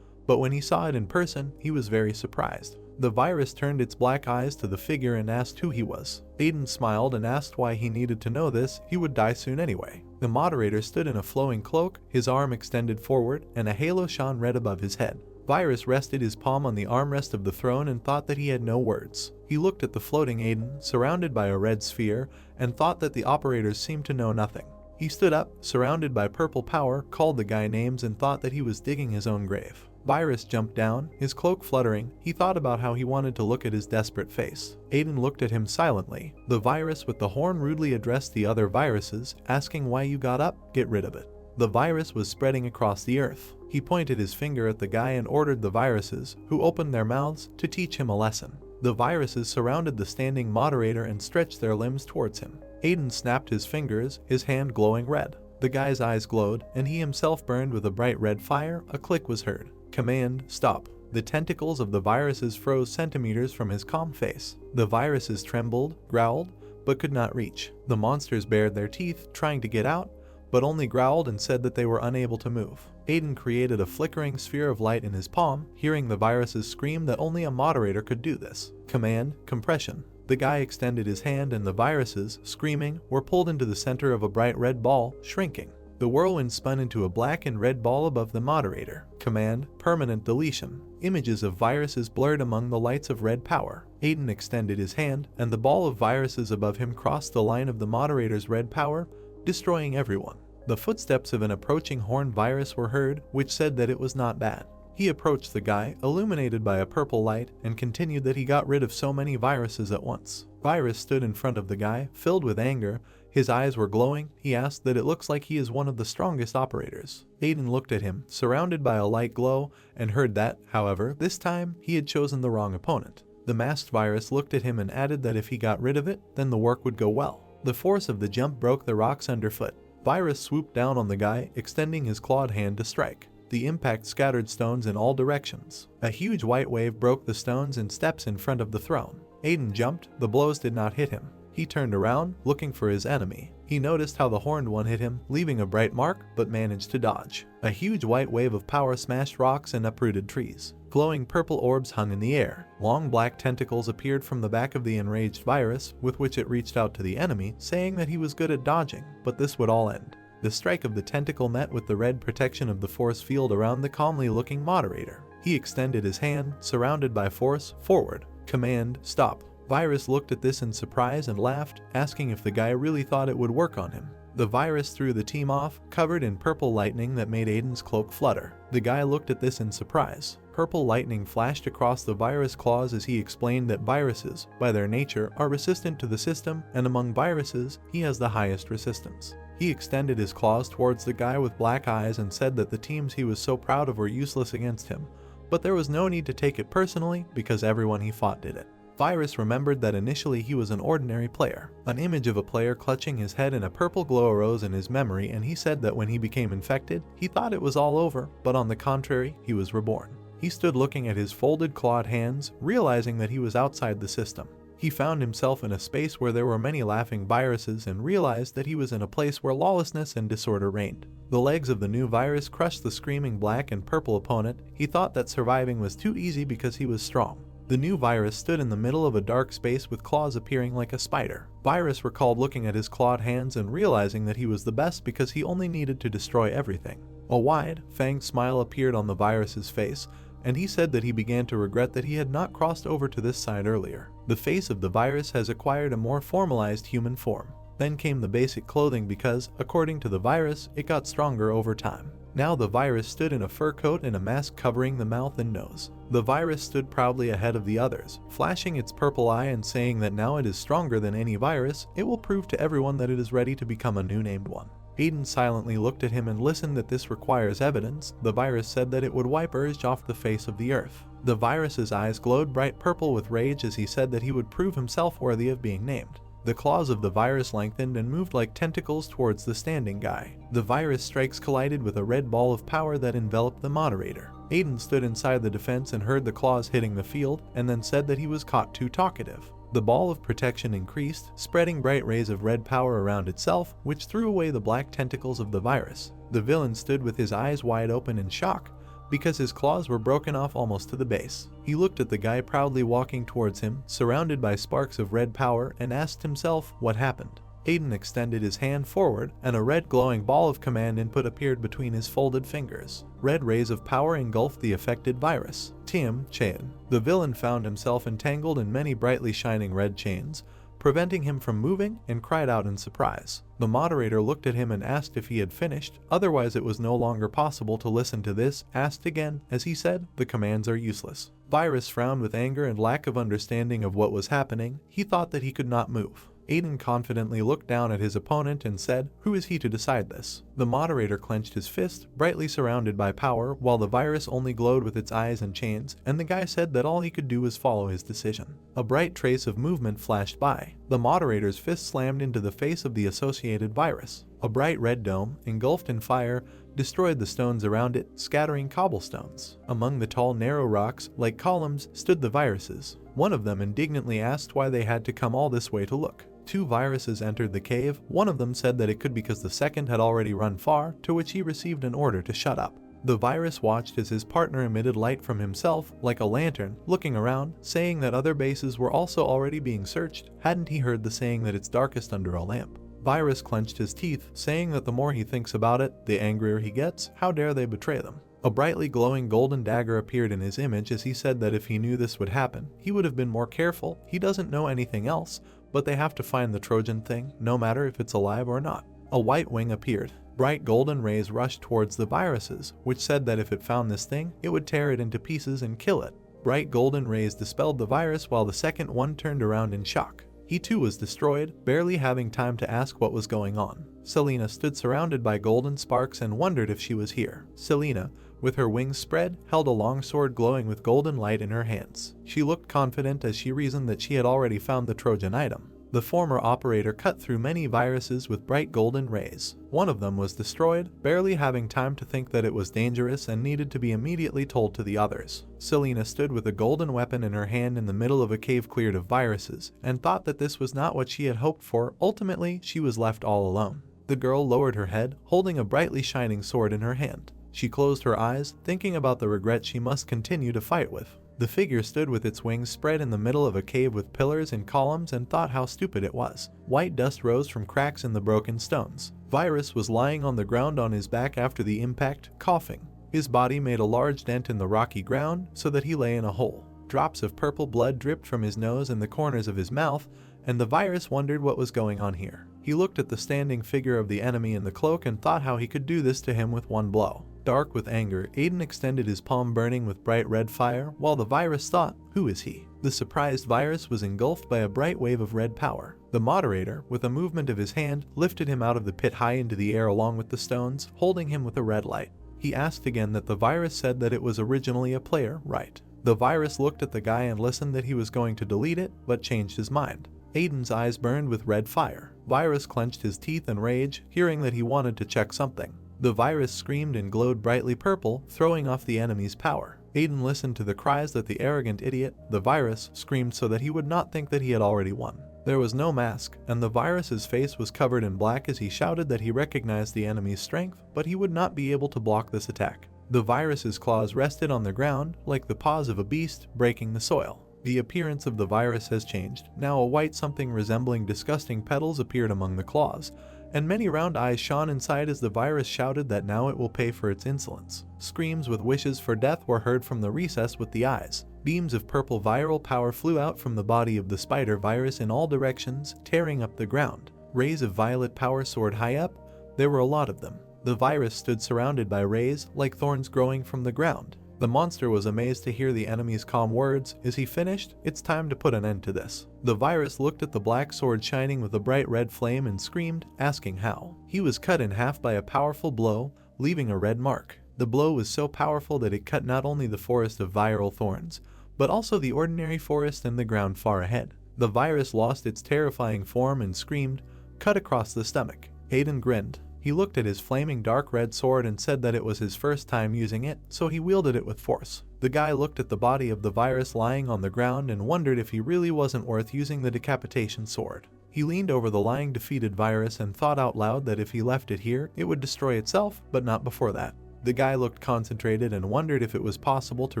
but when he saw it in person, he was very surprised. The virus turned its black eyes to the figure and asked who he was. Aiden smiled and asked why he needed to know this. He would die soon anyway. The moderator stood in a flowing cloak, his arm extended forward, and a halo shone red above his head. Virus rested his palm on the armrest of the throne and thought that he had no words. He looked at the floating Aiden, surrounded by a red sphere, and thought that the operators seemed to know nothing. He stood up, surrounded by purple power, called the guy names and thought that he was digging his own grave. Virus jumped down, his cloak fluttering. He thought about how he wanted to look at his desperate face. Aiden looked at him silently. The virus with the horn rudely addressed the other viruses, asking why you got up, get rid of it. The virus was spreading across the earth. He pointed his finger at the guy and ordered the viruses, who opened their mouths, to teach him a lesson. The viruses surrounded the standing moderator and stretched their limbs towards him. Aiden snapped his fingers, his hand glowing red. The guy's eyes glowed, and he himself burned with a bright red fire. A click was heard. Command, stop. The tentacles of the viruses froze centimeters from his calm face. The viruses trembled, growled, but could not reach. The monsters bared their teeth, trying to get out, but only growled and said that they were unable to move. Aiden created a flickering sphere of light in his palm, hearing the viruses scream that only a moderator could do this. Command, compression. The guy extended his hand and the viruses, screaming, were pulled into the center of a bright red ball, shrinking. The whirlwind spun into a black and red ball above the moderator. Command, permanent deletion. Images of viruses blurred among the lights of red power. Aiden extended his hand, and the ball of viruses above him crossed the line of the moderator's red power, destroying everyone. The footsteps of an approaching horned virus were heard, which said that it was not bad. He approached the guy, illuminated by a purple light, and continued that he got rid of so many viruses at once. Virus stood in front of the guy, filled with anger. His eyes were glowing. He asked that it looks like he is one of the strongest operators. Aiden looked at him, surrounded by a light glow, and heard that, however, this time, he had chosen the wrong opponent. The masked virus looked at him and added that if he got rid of it, then the work would go well. The force of the jump broke the rocks underfoot. Virus swooped down on the guy, extending his clawed hand to strike. The impact scattered stones in all directions. A huge white wave broke the stones in steps in front of the throne. Aiden jumped. The blows did not hit him. He turned around, looking for his enemy. He noticed how the horned one hit him, leaving a bright mark, but managed to dodge. A huge white wave of power smashed rocks and uprooted trees. Glowing purple orbs hung in the air. Long black tentacles appeared from the back of the enraged virus, with which it reached out to the enemy, saying that he was good at dodging, but this would all end. The strike of the tentacle met with the red protection of the force field around the calmly looking moderator. He extended his hand, surrounded by force, forward. Command, stop. Virus looked at this in surprise and laughed, asking if the guy really thought it would work on him. The virus threw the team off, covered in purple lightning that made Aiden's cloak flutter. The guy looked at this in surprise. Purple lightning flashed across the virus claws as he explained that viruses, by their nature, are resistant to the system, and among viruses, he has the highest resistance. He extended his claws towards the guy with black eyes and said that the teams he was so proud of were useless against him, but there was no need to take it personally because everyone he fought did it. Virus remembered that initially he was an ordinary player. An image of a player clutching his head and a purple glow arose in his memory, and he said that when he became infected, he thought it was all over, but on the contrary, he was reborn. He stood looking at his folded clawed hands, realizing that he was outside the system. He found himself in a space where there were many laughing viruses and realized that he was in a place where lawlessness and disorder reigned. The legs of the new virus crushed the screaming black and purple opponent. He thought that surviving was too easy because he was strong. The new virus stood in the middle of a dark space with claws appearing like a spider. Virus recalled looking at his clawed hands and realizing that he was the best because he only needed to destroy everything. A wide, fanged smile appeared on the virus's face, and he said that he began to regret that he had not crossed over to this side earlier. The face of the virus has acquired a more formalized human form. Then came the basic clothing because, according to the virus, it got stronger over time. Now the virus stood in a fur coat and a mask covering the mouth and nose. The virus stood proudly ahead of the others, flashing its purple eye and saying that now it is stronger than any virus. It will prove to everyone that it is ready to become a new named one. Aiden silently looked at him and listened that this requires evidence. The virus said that it would wipe Urge off the face of the earth. The virus's eyes glowed bright purple with rage as he said that he would prove himself worthy of being named. The claws of the virus lengthened and moved like tentacles towards the standing guy. The virus strikes collided with a red ball of power that enveloped the moderator. Aiden stood inside the defense and heard the claws hitting the field, and then said that he was caught too talkative. The ball of protection increased, spreading bright rays of red power around itself, which threw away the black tentacles of the virus. The villain stood with his eyes wide open in shock, because his claws were broken off almost to the base. He looked at the guy proudly walking towards him, surrounded by sparks of red power, and asked himself what happened. Aiden extended his hand forward, and a red glowing ball of command input appeared between his folded fingers. Red rays of power engulfed the affected virus. Tim Chain. The villain found himself entangled in many brightly shining red chains, preventing him from moving, and cried out in surprise. The moderator looked at him and asked if he had finished, otherwise it was no longer possible to listen to this. Asked again, as he said, "The commands are useless." Virus frowned with anger and lack of understanding of what was happening. He thought that he could not move. Aiden confidently looked down at his opponent and said, "Who is he to decide this?" The moderator clenched his fist, brightly surrounded by power, while the virus only glowed with its eyes and chains, and the guy said that all he could do was follow his decision. A bright trace of movement flashed by. The moderator's fist slammed into the face of the associated virus. A bright red dome, engulfed in fire, destroyed the stones around it, scattering cobblestones. Among the tall, narrow rocks, like columns, stood the viruses. One of them indignantly asked why they had to come all this way to look. 2 viruses entered the cave. One of them said that it could because the second had already run far, to which he received an order to shut up. The virus watched as his partner emitted light from himself, like a lantern, looking around, saying that other bases were also already being searched. Hadn't he heard the saying that it's darkest under a lamp? Virus clenched his teeth, saying that the more he thinks about it, the angrier he gets. How dare they betray them? A brightly glowing golden dagger appeared in his image as he said that if he knew this would happen, he would have been more careful. He doesn't know anything else, but they have to find the Trojan thing, no matter if it's alive or not. A white wing appeared. Bright golden rays rushed towards the viruses, which said that if it found this thing, it would tear it into pieces and kill it. Bright golden rays dispelled the virus while the second one turned around in shock. He too was destroyed, barely having time to ask what was going on. Selena stood surrounded by golden sparks and wondered if she was here. Selena, with her wings spread, held a long sword glowing with golden light in her hands. She looked confident as she reasoned that she had already found the Trojan item. The former operator cut through many viruses with bright golden rays. One of them was destroyed, barely having time to think that it was dangerous and needed to be immediately told to the others. Selena stood with a golden weapon in her hand in the middle of a cave cleared of viruses, and thought that this was not what she had hoped for. Ultimately, she was left all alone. The girl lowered her head, holding a brightly shining sword in her hand. She closed her eyes, thinking about the regret she must continue to fight with. The figure stood with its wings spread in the middle of a cave with pillars and columns and thought how stupid it was. White dust rose from cracks in the broken stones. Virus was lying on the ground on his back after the impact, coughing. His body made a large dent in the rocky ground so that he lay in a hole. Drops of purple blood dripped from his nose and the corners of his mouth, and the virus wondered what was going on here. He looked at the standing figure of the enemy in the cloak and thought how he could do this to him with one blow. Dark with anger, Aiden extended his palm burning with bright red fire, while the virus thought, "Who is he?" The surprised virus was engulfed by a bright wave of red power. The moderator, with a movement of his hand, lifted him out of the pit high into the air along with the stones, holding him with a red light. He asked again that the virus said that it was originally a player, right? The virus looked at the guy and listened that he was going to delete it, but changed his mind. Aiden's eyes burned with red fire. Virus clenched his teeth in rage, hearing that he wanted to check something. The virus screamed and glowed brightly purple, throwing off the enemy's power. Aiden listened to the cries that the arrogant idiot, the virus, screamed so that he would not think that he had already won. There was no mask, and the virus's face was covered in black as he shouted that he recognized the enemy's strength, but he would not be able to block this attack. The virus's claws rested on the ground, like the paws of a beast, breaking the soil. The appearance of the virus has changed. Now a white something resembling disgusting petals appeared among the claws, and many round eyes shone inside as the virus shouted that now it will pay for its insolence. Screams with wishes for death were heard from the recess with the eyes. Beams of purple viral power flew out from the body of the spider virus in all directions, tearing up the ground. Rays of violet power soared high up. There were a lot of them. The virus stood surrounded by rays, like thorns growing from the ground. The monster was amazed to hear the enemy's calm words. Is he finished? It's time to put an end to this. The virus looked at the black sword shining with a bright red flame and screamed, asking how. He was cut in half by a powerful blow, leaving a red mark. The blow was so powerful that it cut not only the forest of viral thorns, but also the ordinary forest and the ground far ahead. The virus lost its terrifying form and screamed, cut across the stomach. Aiden grinned. He looked at his flaming dark red sword and said that it was his first time using it, so he wielded it with force. The guy looked at the body of the virus lying on the ground and wondered if he really wasn't worth using the decapitation sword. He leaned over the lying defeated virus and thought out loud that if he left it here, it would destroy itself, but not before that. The guy looked concentrated and wondered if it was possible to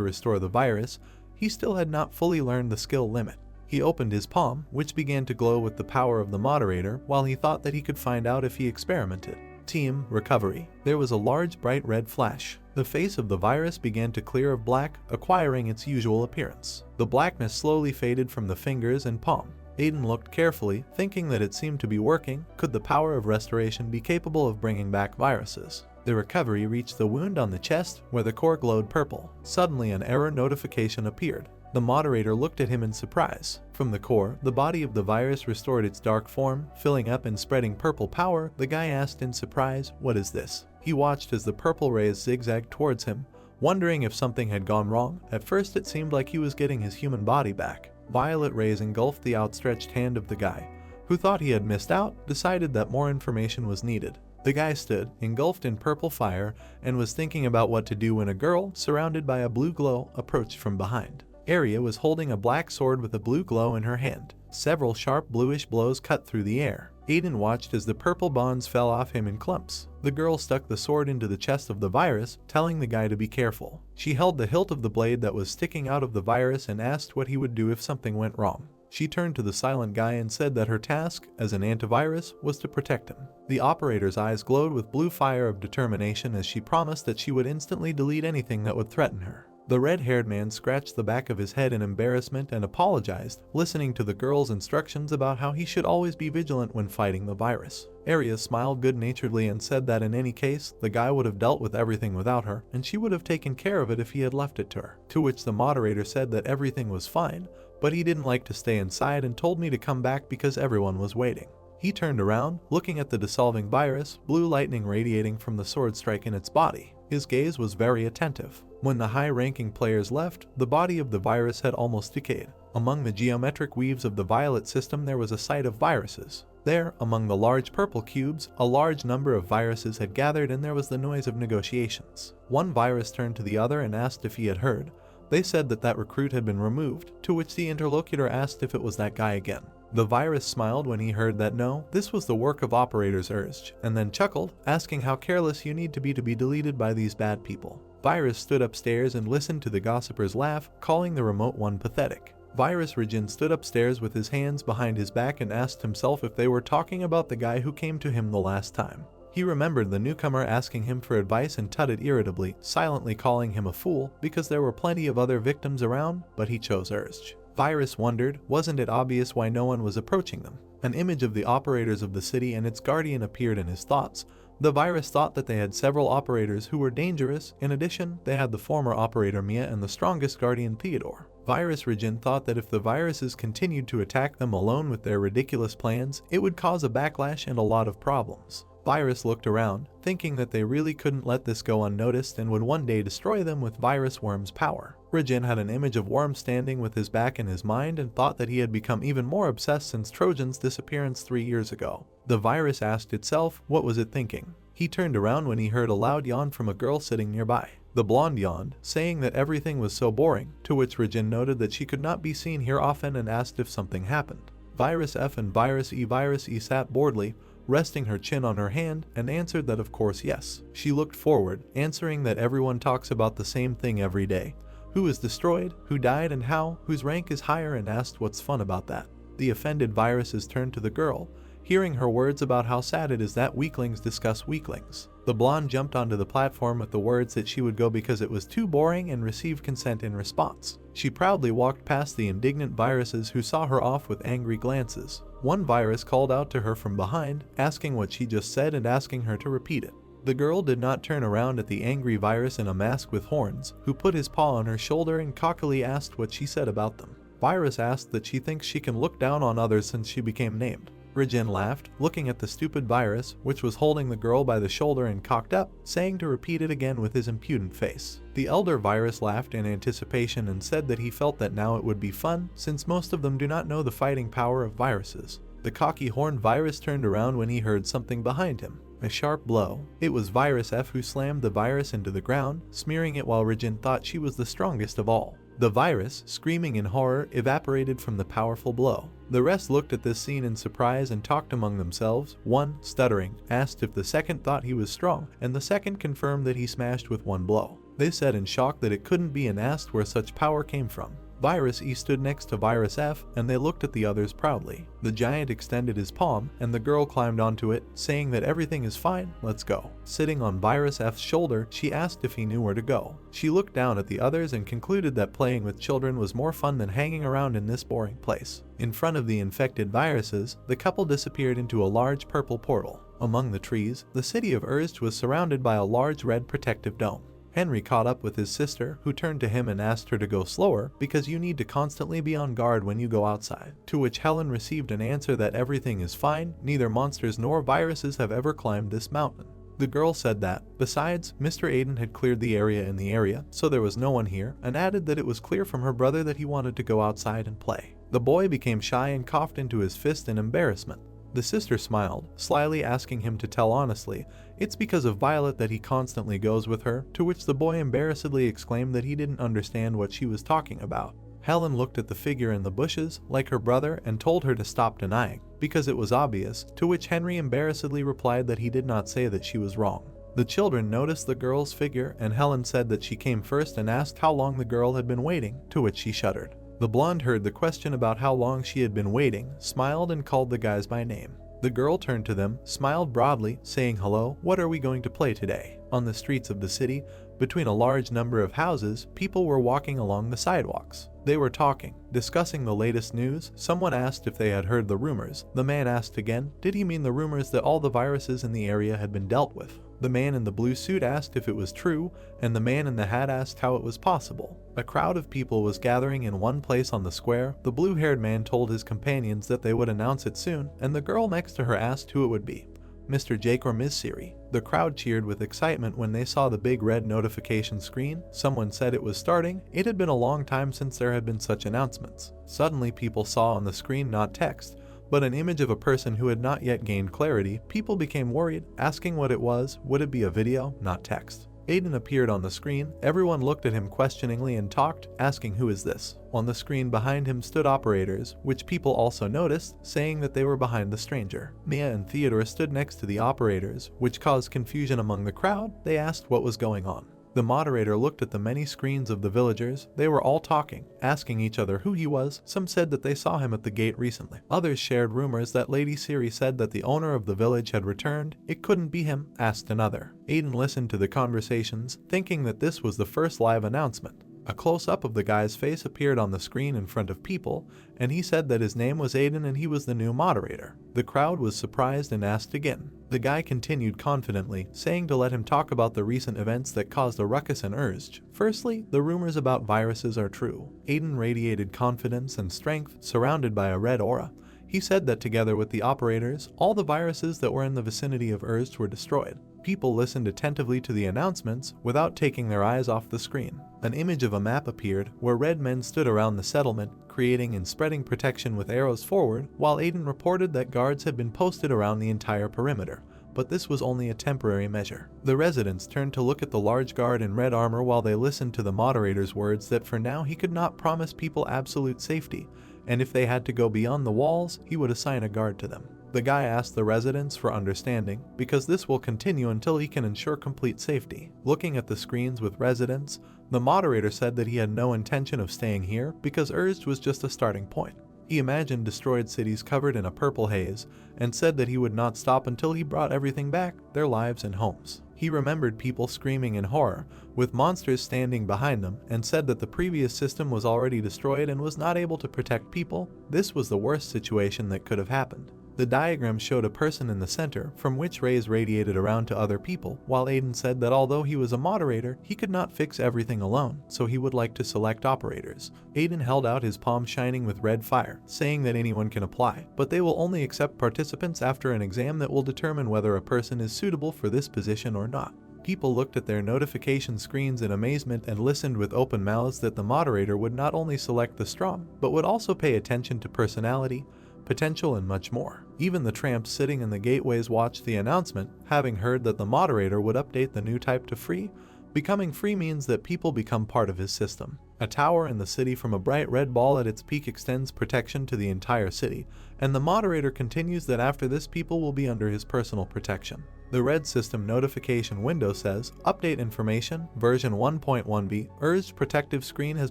restore the virus. He still had not fully learned the skill limit. He opened his palm, which began to glow with the power of the moderator, while he thought that he could find out if he experimented. Team Recovery. There was a large bright red flash. The face of the virus began to clear of black, acquiring its usual appearance. The blackness slowly faded from the fingers and palm. Aiden looked carefully, thinking that it seemed to be working. Could the power of restoration be capable of bringing back viruses? The recovery reached the wound on the chest, where the core glowed purple. Suddenly an error notification appeared. The moderator looked at him in surprise. From the core, the body of the virus restored its dark form, filling up and spreading purple power. The guy asked in surprise, "What is this?" He watched as the purple rays zigzagged towards him, wondering if something had gone wrong. At first it seemed like he was getting his human body back. Violet rays engulfed the outstretched hand of the guy, who thought he had missed out, decided that more information was needed. The guy stood, engulfed in purple fire, and was thinking about what to do when a girl, surrounded by a blue glow, approached from behind. Arya was holding a black sword with a blue glow in her hand. Several sharp bluish blows cut through the air. Aiden watched as the purple bonds fell off him in clumps. The girl stuck the sword into the chest of the virus, telling the guy to be careful. She held the hilt of the blade that was sticking out of the virus and asked what he would do if something went wrong. She turned to the silent guy and said that her task, as an antivirus, was to protect him. The operator's eyes glowed with blue fire of determination as she promised that she would instantly delete anything that would threaten her. The red-haired man scratched the back of his head in embarrassment and apologized, listening to the girl's instructions about how he should always be vigilant when fighting the virus. Arya smiled good-naturedly and said that in any case, the guy would have dealt with everything without her, and she would have taken care of it if he had left it to her. To which the moderator said that everything was fine, but he didn't like to stay inside and told me to come back because everyone was waiting. He turned around, looking at the dissolving virus, blue lightning radiating from the sword strike in its body. His gaze was very attentive. When the high-ranking players left, the body of the virus had almost decayed. Among the geometric weaves of the violet system there was a sight of viruses. There, among the large purple cubes, a large number of viruses had gathered and there was the noise of negotiations. One virus turned to the other and asked if he had heard. They said that recruit had been removed, to which the interlocutor asked if it was that guy again. The virus smiled when he heard that no, this was the work of operators urged, and then chuckled, asking how careless you need to be deleted by these bad people. Virus stood upstairs and listened to the gossiper's laugh, calling the remote one pathetic. Virus Regin stood upstairs with his hands behind his back and asked himself if they were talking about the guy who came to him the last time. He remembered the newcomer asking him for advice and tutted irritably, silently calling him a fool because there were plenty of other victims around, but he chose Urge. Virus wondered, wasn't it obvious why no one was approaching them? An image of the operators of the city and its guardian appeared in his thoughts. The virus thought that they had several operators who were dangerous. In addition, they had the former operator Mia and the strongest guardian Theodore. Virus Regin thought that if the viruses continued to attack them alone with their ridiculous plans, it would cause a backlash and a lot of problems. Virus looked around, thinking that they really couldn't let this go unnoticed and would one day destroy them with Virus Worm's power. Regin had an image of Worm standing with his back in his mind and thought that he had become even more obsessed since Trojan's disappearance 3 years ago. The virus asked itself, what was it thinking? He turned around when he heard a loud yawn from a girl sitting nearby. The blonde yawned, saying that everything was so boring, to which Regin noted that she could not be seen here often and asked if something happened. Virus F and Virus E sat boredly, resting her chin on her hand, and answered that of course yes. She looked forward, answering that everyone talks about the same thing every day. Who is destroyed, who died and how, whose rank is higher, and asked what's fun about that. The offended viruses turned to the girl, hearing her words about how sad it is that weaklings discuss weaklings. The blonde jumped onto the platform with the words that she would go because it was too boring and received consent in response. She proudly walked past the indignant viruses who saw her off with angry glances. One virus called out to her from behind, asking what she just said and asking her to repeat it. The girl did not turn around at the angry virus in a mask with horns, who put his paw on her shoulder and cockily asked what she said about them. Virus asked that she thinks she can look down on others since she became named. Regin laughed, looking at the stupid virus, which was holding the girl by the shoulder and cocked up, saying to repeat it again with his impudent face. The elder virus laughed in anticipation and said that he felt that now it would be fun, since most of them do not know the fighting power of viruses. The cocky horned virus turned around when he heard something behind him. A sharp blow. It was Virus F who slammed the virus into the ground, smearing it while Regin thought she was the strongest of all. The virus, screaming in horror, evaporated from the powerful blow. The rest looked at this scene in surprise and talked among themselves. One, stuttering, asked if the second thought he was strong, and the second confirmed that he smashed with one blow. They said in shock that it couldn't be and asked where such power came from. Virus E stood next to Virus F, and they looked at the others proudly. The giant extended his palm, and the girl climbed onto it, saying that everything is fine, let's go. Sitting on Virus F's shoulder, she asked if he knew where to go. She looked down at the others and concluded that playing with children was more fun than hanging around in this boring place. In front of the infected viruses, the couple disappeared into a large purple portal. Among the trees, the city of Urst was surrounded by a large red protective dome. Henry caught up with his sister, who turned to him and asked her to go slower because you need to constantly be on guard when you go outside. To which Helen received an answer that everything is fine, neither monsters nor viruses have ever climbed this mountain. The girl said that, besides, Mr. Aiden had cleared the area, so there was no one here, and added that it was clear from her brother that he wanted to go outside and play. The boy became shy and coughed into his fist in embarrassment. The sister smiled, slyly asking him to tell honestly, it's because of Violet that he constantly goes with her, to which the boy embarrassedly exclaimed that he didn't understand what she was talking about. Helen looked at the figure in the bushes, like her brother, and told her to stop denying, because it was obvious, to which Henry embarrassedly replied that he did not say that she was wrong. The children noticed the girl's figure, and Helen said that she came first and asked how long the girl had been waiting, to which she shuddered. The blonde heard the question about how long she had been waiting, smiled and called the guys by name. The girl turned to them, smiled broadly, saying hello, what are we going to play today? On the streets of the city, between a large number of houses, people were walking along the sidewalks. They were talking, discussing the latest news. Someone asked if they had heard the rumors. The man asked again, did he mean the rumors that all the viruses in the area had been dealt with? The man in the blue suit asked if it was true, and the man in the hat asked how it was possible. A crowd of people was gathering in one place on the square. The blue-haired man told his companions that they would announce it soon, and the girl next to her asked who it would be. Mr. Jake or Ms. Siri. The crowd cheered with excitement when they saw the big red notification screen. Someone said it was starting. It had been a long time since there had been such announcements. Suddenly people saw on the screen not text, but an image of a person who had not yet gained clarity. People became worried, asking what it was. Would it be a video, not text? Aiden appeared on the screen. Everyone looked at him questioningly and talked, asking who is this? On the screen behind him stood operators, which people also noticed, saying that they were behind the stranger. Mia and Theodore stood next to the operators, which caused confusion among the crowd. They asked what was going on. The moderator looked at the many screens of the villagers. They were all talking, asking each other who he was. Some said that they saw him at the gate recently. Others shared rumors that Lady Siri said that the owner of the village had returned. It couldn't be him, asked another. Aiden listened to the conversations, thinking that this was the first live announcement. A close-up of the guy's face appeared on the screen in front of people, and he said that his name was Aiden and he was the new moderator. The crowd was surprised and asked again. The guy continued confidently, saying to let him talk about the recent events that caused a ruckus in Urge. Firstly, the rumors about viruses are true. Aiden radiated confidence and strength, surrounded by a red aura. He said that together with the operators, all the viruses that were in the vicinity of Urge were destroyed. People listened attentively to the announcements without taking their eyes off the screen. An image of a map appeared where red men stood around the settlement, creating and spreading protection with arrows forward, while Aiden reported that guards had been posted around the entire perimeter. But this was only a temporary measure. The residents turned to look at the large guard in red armor while they listened to the moderator's words that for now he could not promise people absolute safety, and if they had to go beyond the walls, he would assign a guard to them. The guy asked the residents for understanding, because this will continue until he can ensure complete safety. Looking at the screens with residents, the moderator said that he had no intention of staying here because Urged was just a starting point. He imagined destroyed cities covered in a purple haze, and said that he would not stop until he brought everything back, their lives and homes. He remembered people screaming in horror, with monsters standing behind them, and said that the previous system was already destroyed and was not able to protect people. This was the worst situation that could have happened. The diagram showed a person in the center, from which rays radiated around to other people, while Aiden said that although he was a moderator, he could not fix everything alone, so he would like to select operators. Aiden held out his palm shining with red fire, saying that anyone can apply, but they will only accept participants after an exam that will determine whether a person is suitable for this position or not. People looked at their notification screens in amazement and listened with open mouths that the moderator would not only select the strong, but would also pay attention to personality, potential, and much more. Even the tramps sitting in the gateways watched the announcement, having heard that the moderator would update the new type to free. Becoming free means that people become part of his system. A tower in the city from a bright red ball at its peak extends protection to the entire city, and the moderator continues that after this people will be under his personal protection. The red system notification window says, Update information, version 1.1b, urged protective screen has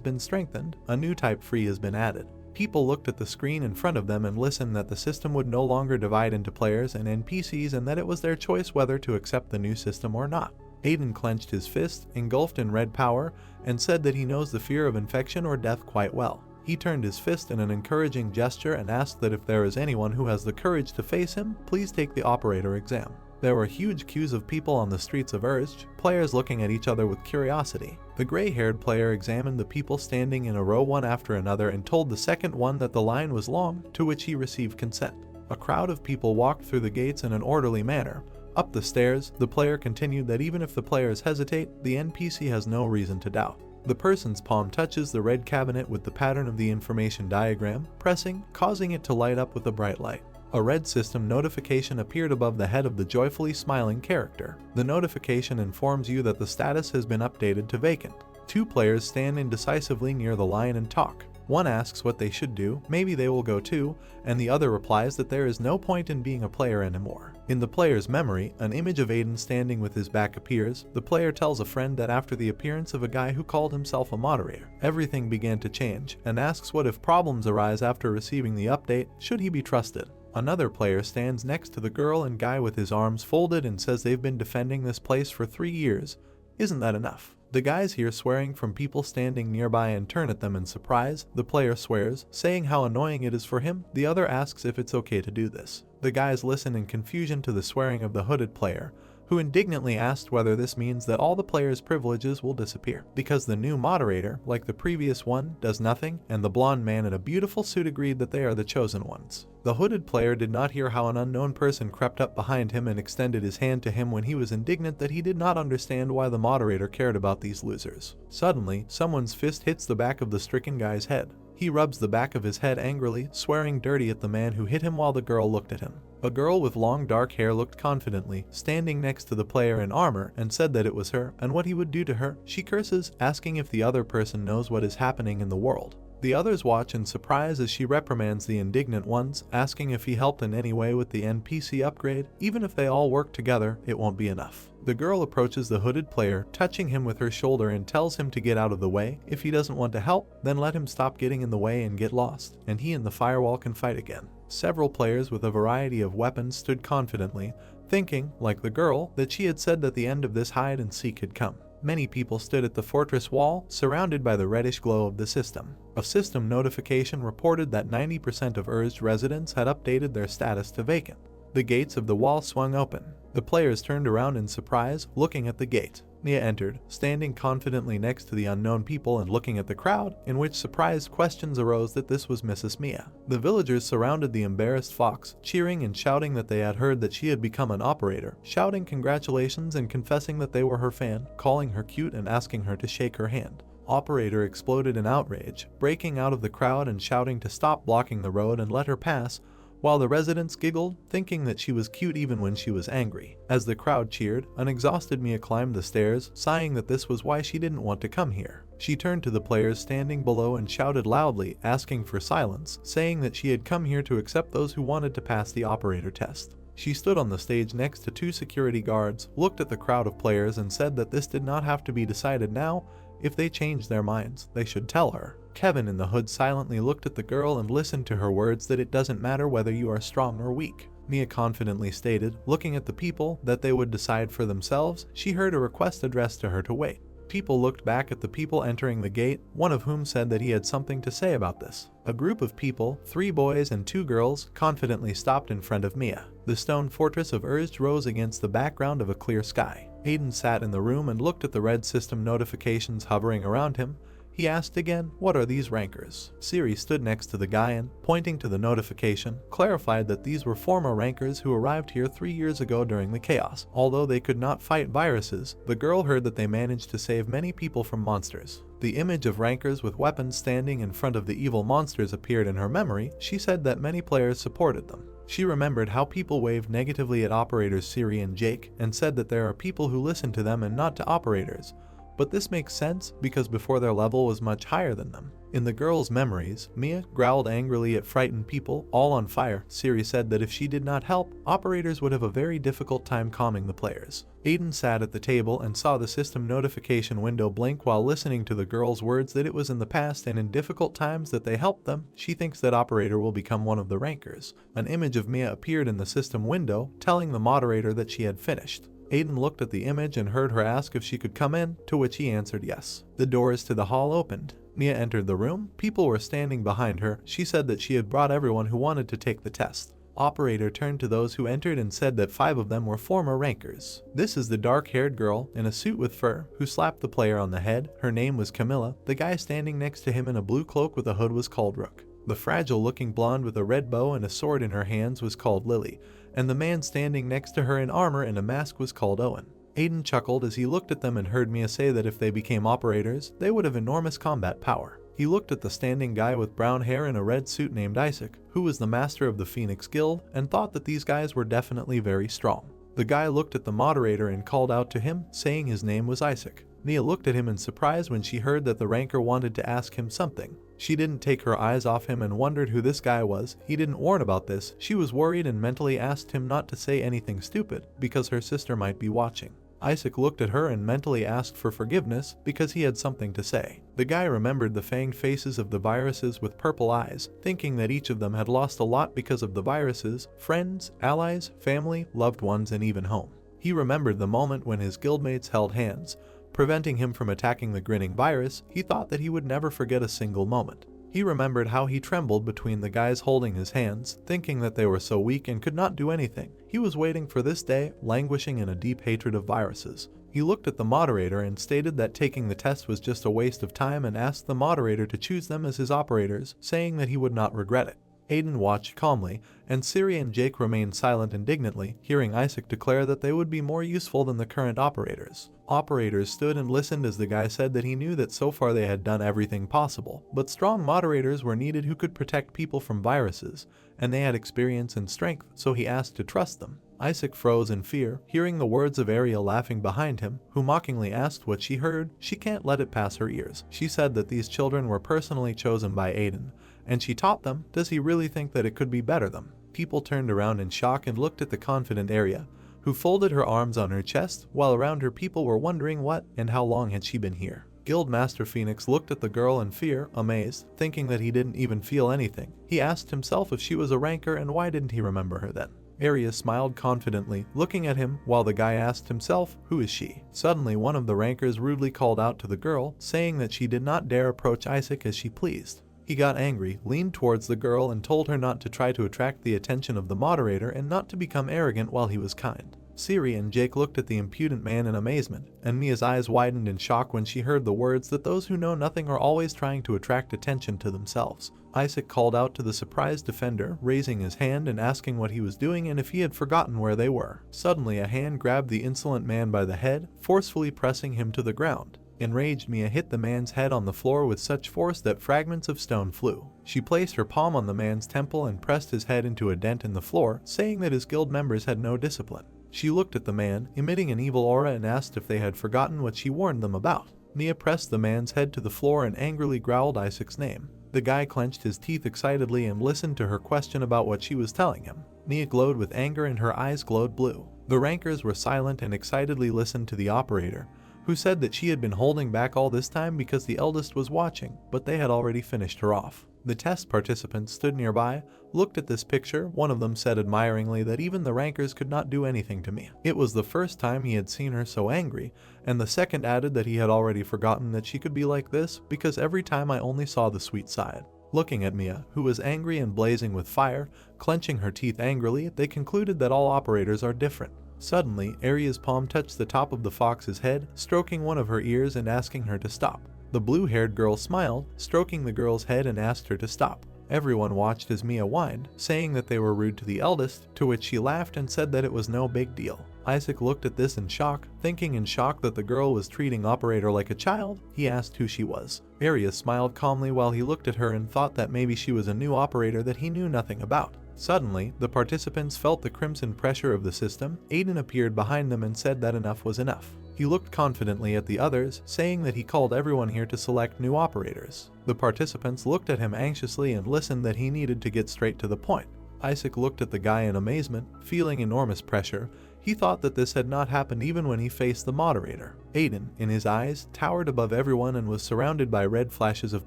been strengthened, a new type free has been added. People looked at the screen in front of them and listened that the system would no longer divide into players and NPCs and that it was their choice whether to accept the new system or not. Aiden clenched his fist, engulfed in red power, and said that he knows the fear of infection or death quite well. He turned his fist in an encouraging gesture and asked that if there is anyone who has the courage to face him, please take the operator exam. There were huge queues of people on the streets of Urge, players looking at each other with curiosity. The gray-haired player examined the people standing in a row one after another and told the second one that the line was long, to which he received consent. A crowd of people walked through the gates in an orderly manner. Up the stairs, the player continued that even if the players hesitate, the NPC has no reason to doubt. The person's palm touches the red cabinet with the pattern of the information diagram, pressing, causing it to light up with a bright light. A red system notification appeared above the head of the joyfully smiling character. The notification informs you that the status has been updated to vacant. Two players stand indecisively near the line and talk. One asks what they should do, maybe they will go too, and the other replies that there is no point in being a player anymore. In the player's memory, an image of Aiden standing with his back appears. The player tells a friend that after the appearance of a guy who called himself a moderator, everything began to change, and asks what if problems arise after receiving the update, should he be trusted? Another player stands next to the girl and guy with his arms folded and says they've been defending this place for 3 years. Isn't that enough? The guys hear swearing from people standing nearby and turn at them in surprise. The player swears, saying how annoying it is for him. The other asks if it's okay to do this. The guys listen in confusion to the swearing of the hooded player, who indignantly asked whether this means that all the players' privileges will disappear, because the new moderator, like the previous one, does nothing, and the blonde man in a beautiful suit agreed that they are the chosen ones. The hooded player did not hear how an unknown person crept up behind him and extended his hand to him when he was indignant that he did not understand why the moderator cared about these losers. Suddenly, someone's fist hits the back of the stricken guy's head. He rubs the back of his head angrily, swearing dirty at the man who hit him while the girl looked at him. A girl with long dark hair looked confidently, standing next to the player in armor, and said that it was her, and what he would do to her. She curses, asking if the other person knows what is happening in the world. The others watch in surprise as she reprimands the indignant ones, asking if he helped in any way with the NPC upgrade. Even if they all work together, it won't be enough. The girl approaches the hooded player, touching him with her shoulder and tells him to get out of the way. If he doesn't want to help, then let him stop getting in the way and get lost, and he and the firewall can fight again. Several players with a variety of weapons stood confidently, thinking, like the girl, that she had said that the end of this hide and seek had come. Many people stood at the fortress wall, surrounded by the reddish glow of the system. A system notification reported that 90% of Urged residents had updated their status to vacant. The gates of the wall swung open. The players turned around in surprise, looking at the gate. Mia entered, standing confidently next to the unknown people and looking at the crowd, in which surprised questions arose that this was Mrs. Mia. The villagers surrounded the embarrassed fox, cheering and shouting that they had heard that she had become an operator, shouting congratulations and confessing that they were her fan, calling her cute and asking her to shake her hand. Operator exploded in outrage, breaking out of the crowd and shouting to stop blocking the road and let her pass, while the residents giggled, thinking that she was cute even when she was angry. As the crowd cheered, an exhausted Mia climbed the stairs, sighing that this was why she didn't want to come here. She turned to the players standing below and shouted loudly, asking for silence, saying that she had come here to accept those who wanted to pass the operator test. She stood on the stage next to 2 security guards, looked at the crowd of players and said that this did not have to be decided now. If they changed their minds, they should tell her. Kevin in the hood silently looked at the girl and listened to her words that it doesn't matter whether you are strong or weak. Mia confidently stated, looking at the people, that they would decide for themselves. She heard a request addressed to her to wait. People looked back at the people entering the gate, one of whom said that he had something to say about this. A group of people, 3 boys and 2 girls, confidently stopped in front of Mia. The stone fortress of Urge rose against the background of a clear sky. Aiden sat in the room and looked at the red system notifications hovering around him. He asked again, what are these rankers? Siri stood next to the guy and, pointing to the notification, clarified that these were former rankers who arrived here 3 years ago during the chaos. Although they could not fight viruses, the girl heard that they managed to save many people from monsters. The image of rankers with weapons standing in front of the evil monsters appeared in her memory. She said that many players supported them. She remembered how people waved negatively at operators Siri and Jake, and said that there are people who listen to them and not to operators. But this makes sense because before their level was much higher than them. In the girl's memories, Mia growled angrily at frightened people, all on fire. Siri said that if she did not help, operators would have a very difficult time calming the players. Aiden sat at the table and saw the system notification window blink while listening to the girl's words that it was in the past and in difficult times that they helped them. She thinks that operator will become one of the rankers. An image of Mia appeared in the system window, telling the moderator that she had finished. Aiden looked at the image and heard her ask if she could come in, to which he answered yes. The doors to the hall opened. Mia entered the room. People were standing behind her. She said that she had brought everyone who wanted to take the test. Operator turned to those who entered and said that 5 of them were former rankers. This is the dark-haired girl in a suit with fur who slapped the player on the head. Her name was Camilla. The guy standing next to him in a blue cloak with a hood was called Rook. The fragile-looking blonde with a red bow and a sword in her hands was called Lily, and the man standing next to her in armor and a mask was called Owen. Aiden chuckled as he looked at them and heard Mia say that if they became operators, they would have enormous combat power. He looked at the standing guy with brown hair in a red suit named Isaac, who was the master of the Phoenix Guild, and thought that these guys were definitely very strong. The guy looked at the moderator and called out to him, saying his name was Isaac. Mia looked at him in surprise when she heard that the ranker wanted to ask him something. She didn't take her eyes off him and wondered who this guy was. He didn't warn about this. She was worried and mentally asked him not to say anything stupid, because her sister might be watching. Isaac looked at her and mentally asked for forgiveness because he had something to say. The guy remembered the fanged faces of the viruses with purple eyes, thinking that each of them had lost a lot because of the viruses: friends, allies, family, loved ones, and even home. He remembered the moment when his guildmates held hands, preventing him from attacking the grinning virus. He thought that he would never forget a single moment. He remembered how he trembled between the guys holding his hands, thinking that they were so weak and could not do anything. He was waiting for this day, languishing in a deep hatred of viruses. He looked at the moderator and stated that taking the test was just a waste of time and asked the moderator to choose them as his operators, saying that he would not regret it. Aiden watched calmly, and Siri and Jake remained silent indignantly, hearing Isaac declare that they would be more useful than the current operators. Operators stood and listened as the guy said that he knew that so far they had done everything possible, but strong moderators were needed who could protect people from viruses, and they had experience and strength, so he asked to trust them. Isaac froze in fear, hearing the words of Ariel laughing behind him, who mockingly asked what she heard. She can't let it pass her ears. She said that these children were personally chosen by Aiden, and she taught them. Does he really think that it could be better them? People turned around in shock and looked at the confident Arya, who folded her arms on her chest, while around her people were wondering what and how long had she been here. Guildmaster Phoenix looked at the girl in fear, amazed, thinking that he didn't even feel anything. He asked himself if she was a ranker and why didn't he remember her then. Arya smiled confidently, looking at him, while the guy asked himself, who is she? Suddenly one of the rankers rudely called out to the girl, saying that she did not dare approach Isaac as she pleased. He got angry, leaned towards the girl and told her not to try to attract the attention of the moderator and not to become arrogant while he was kind. Siri and Jake looked at the impudent man in amazement, and Mia's eyes widened in shock when she heard the words that those who know nothing are always trying to attract attention to themselves. Isaac called out to the surprised defender, raising his hand and asking what he was doing and if he had forgotten where they were. Suddenly a hand grabbed the insolent man by the head, forcefully pressing him to the ground. Enraged, Mia hit the man's head on the floor with such force that fragments of stone flew. She placed her palm on the man's temple and pressed his head into a dent in the floor, saying that his guild members had no discipline. She looked at the man, emitting an evil aura, and asked if they had forgotten what she warned them about. Mia pressed the man's head to the floor and angrily growled Isaac's name. The guy clenched his teeth excitedly and listened to her question about what she was telling him. Mia glowed with anger and her eyes glowed blue. The rankers were silent and excitedly listened to the operator, who said that she had been holding back all this time because the eldest was watching, but they had already finished her off. The test participants stood nearby, looked at this picture. One of them said admiringly that even the rankers could not do anything to Mia. It was the first time he had seen her so angry, and the second added that he had already forgotten that she could be like this, because every time I only saw the sweet side. Looking at Mia, who was angry and blazing with fire, clenching her teeth angrily, they concluded that all operators are different. Suddenly, Arya's palm touched the top of the fox's head, stroking one of her ears and asking her to stop. The blue-haired girl smiled, stroking the girl's head, and asked her to stop. Everyone watched as Mia whined, saying that they were rude to the eldest, to which she laughed and said that it was no big deal. Isaac looked at this in shock, thinking in shock that the girl was treating Operator like a child. He asked who she was. Arya smiled calmly while he looked at her and thought that maybe she was a new operator that he knew nothing about. Suddenly, the participants felt the crimson pressure of the system. Aiden appeared behind them and said that enough was enough. He looked confidently at the others, saying that he called everyone here to select new operators. The participants looked at him anxiously and listened that he needed to get straight to the point. Isaac looked at the guy in amazement, feeling enormous pressure. He thought that this had not happened even when he faced the moderator. Aiden, in his eyes, towered above everyone and was surrounded by red flashes of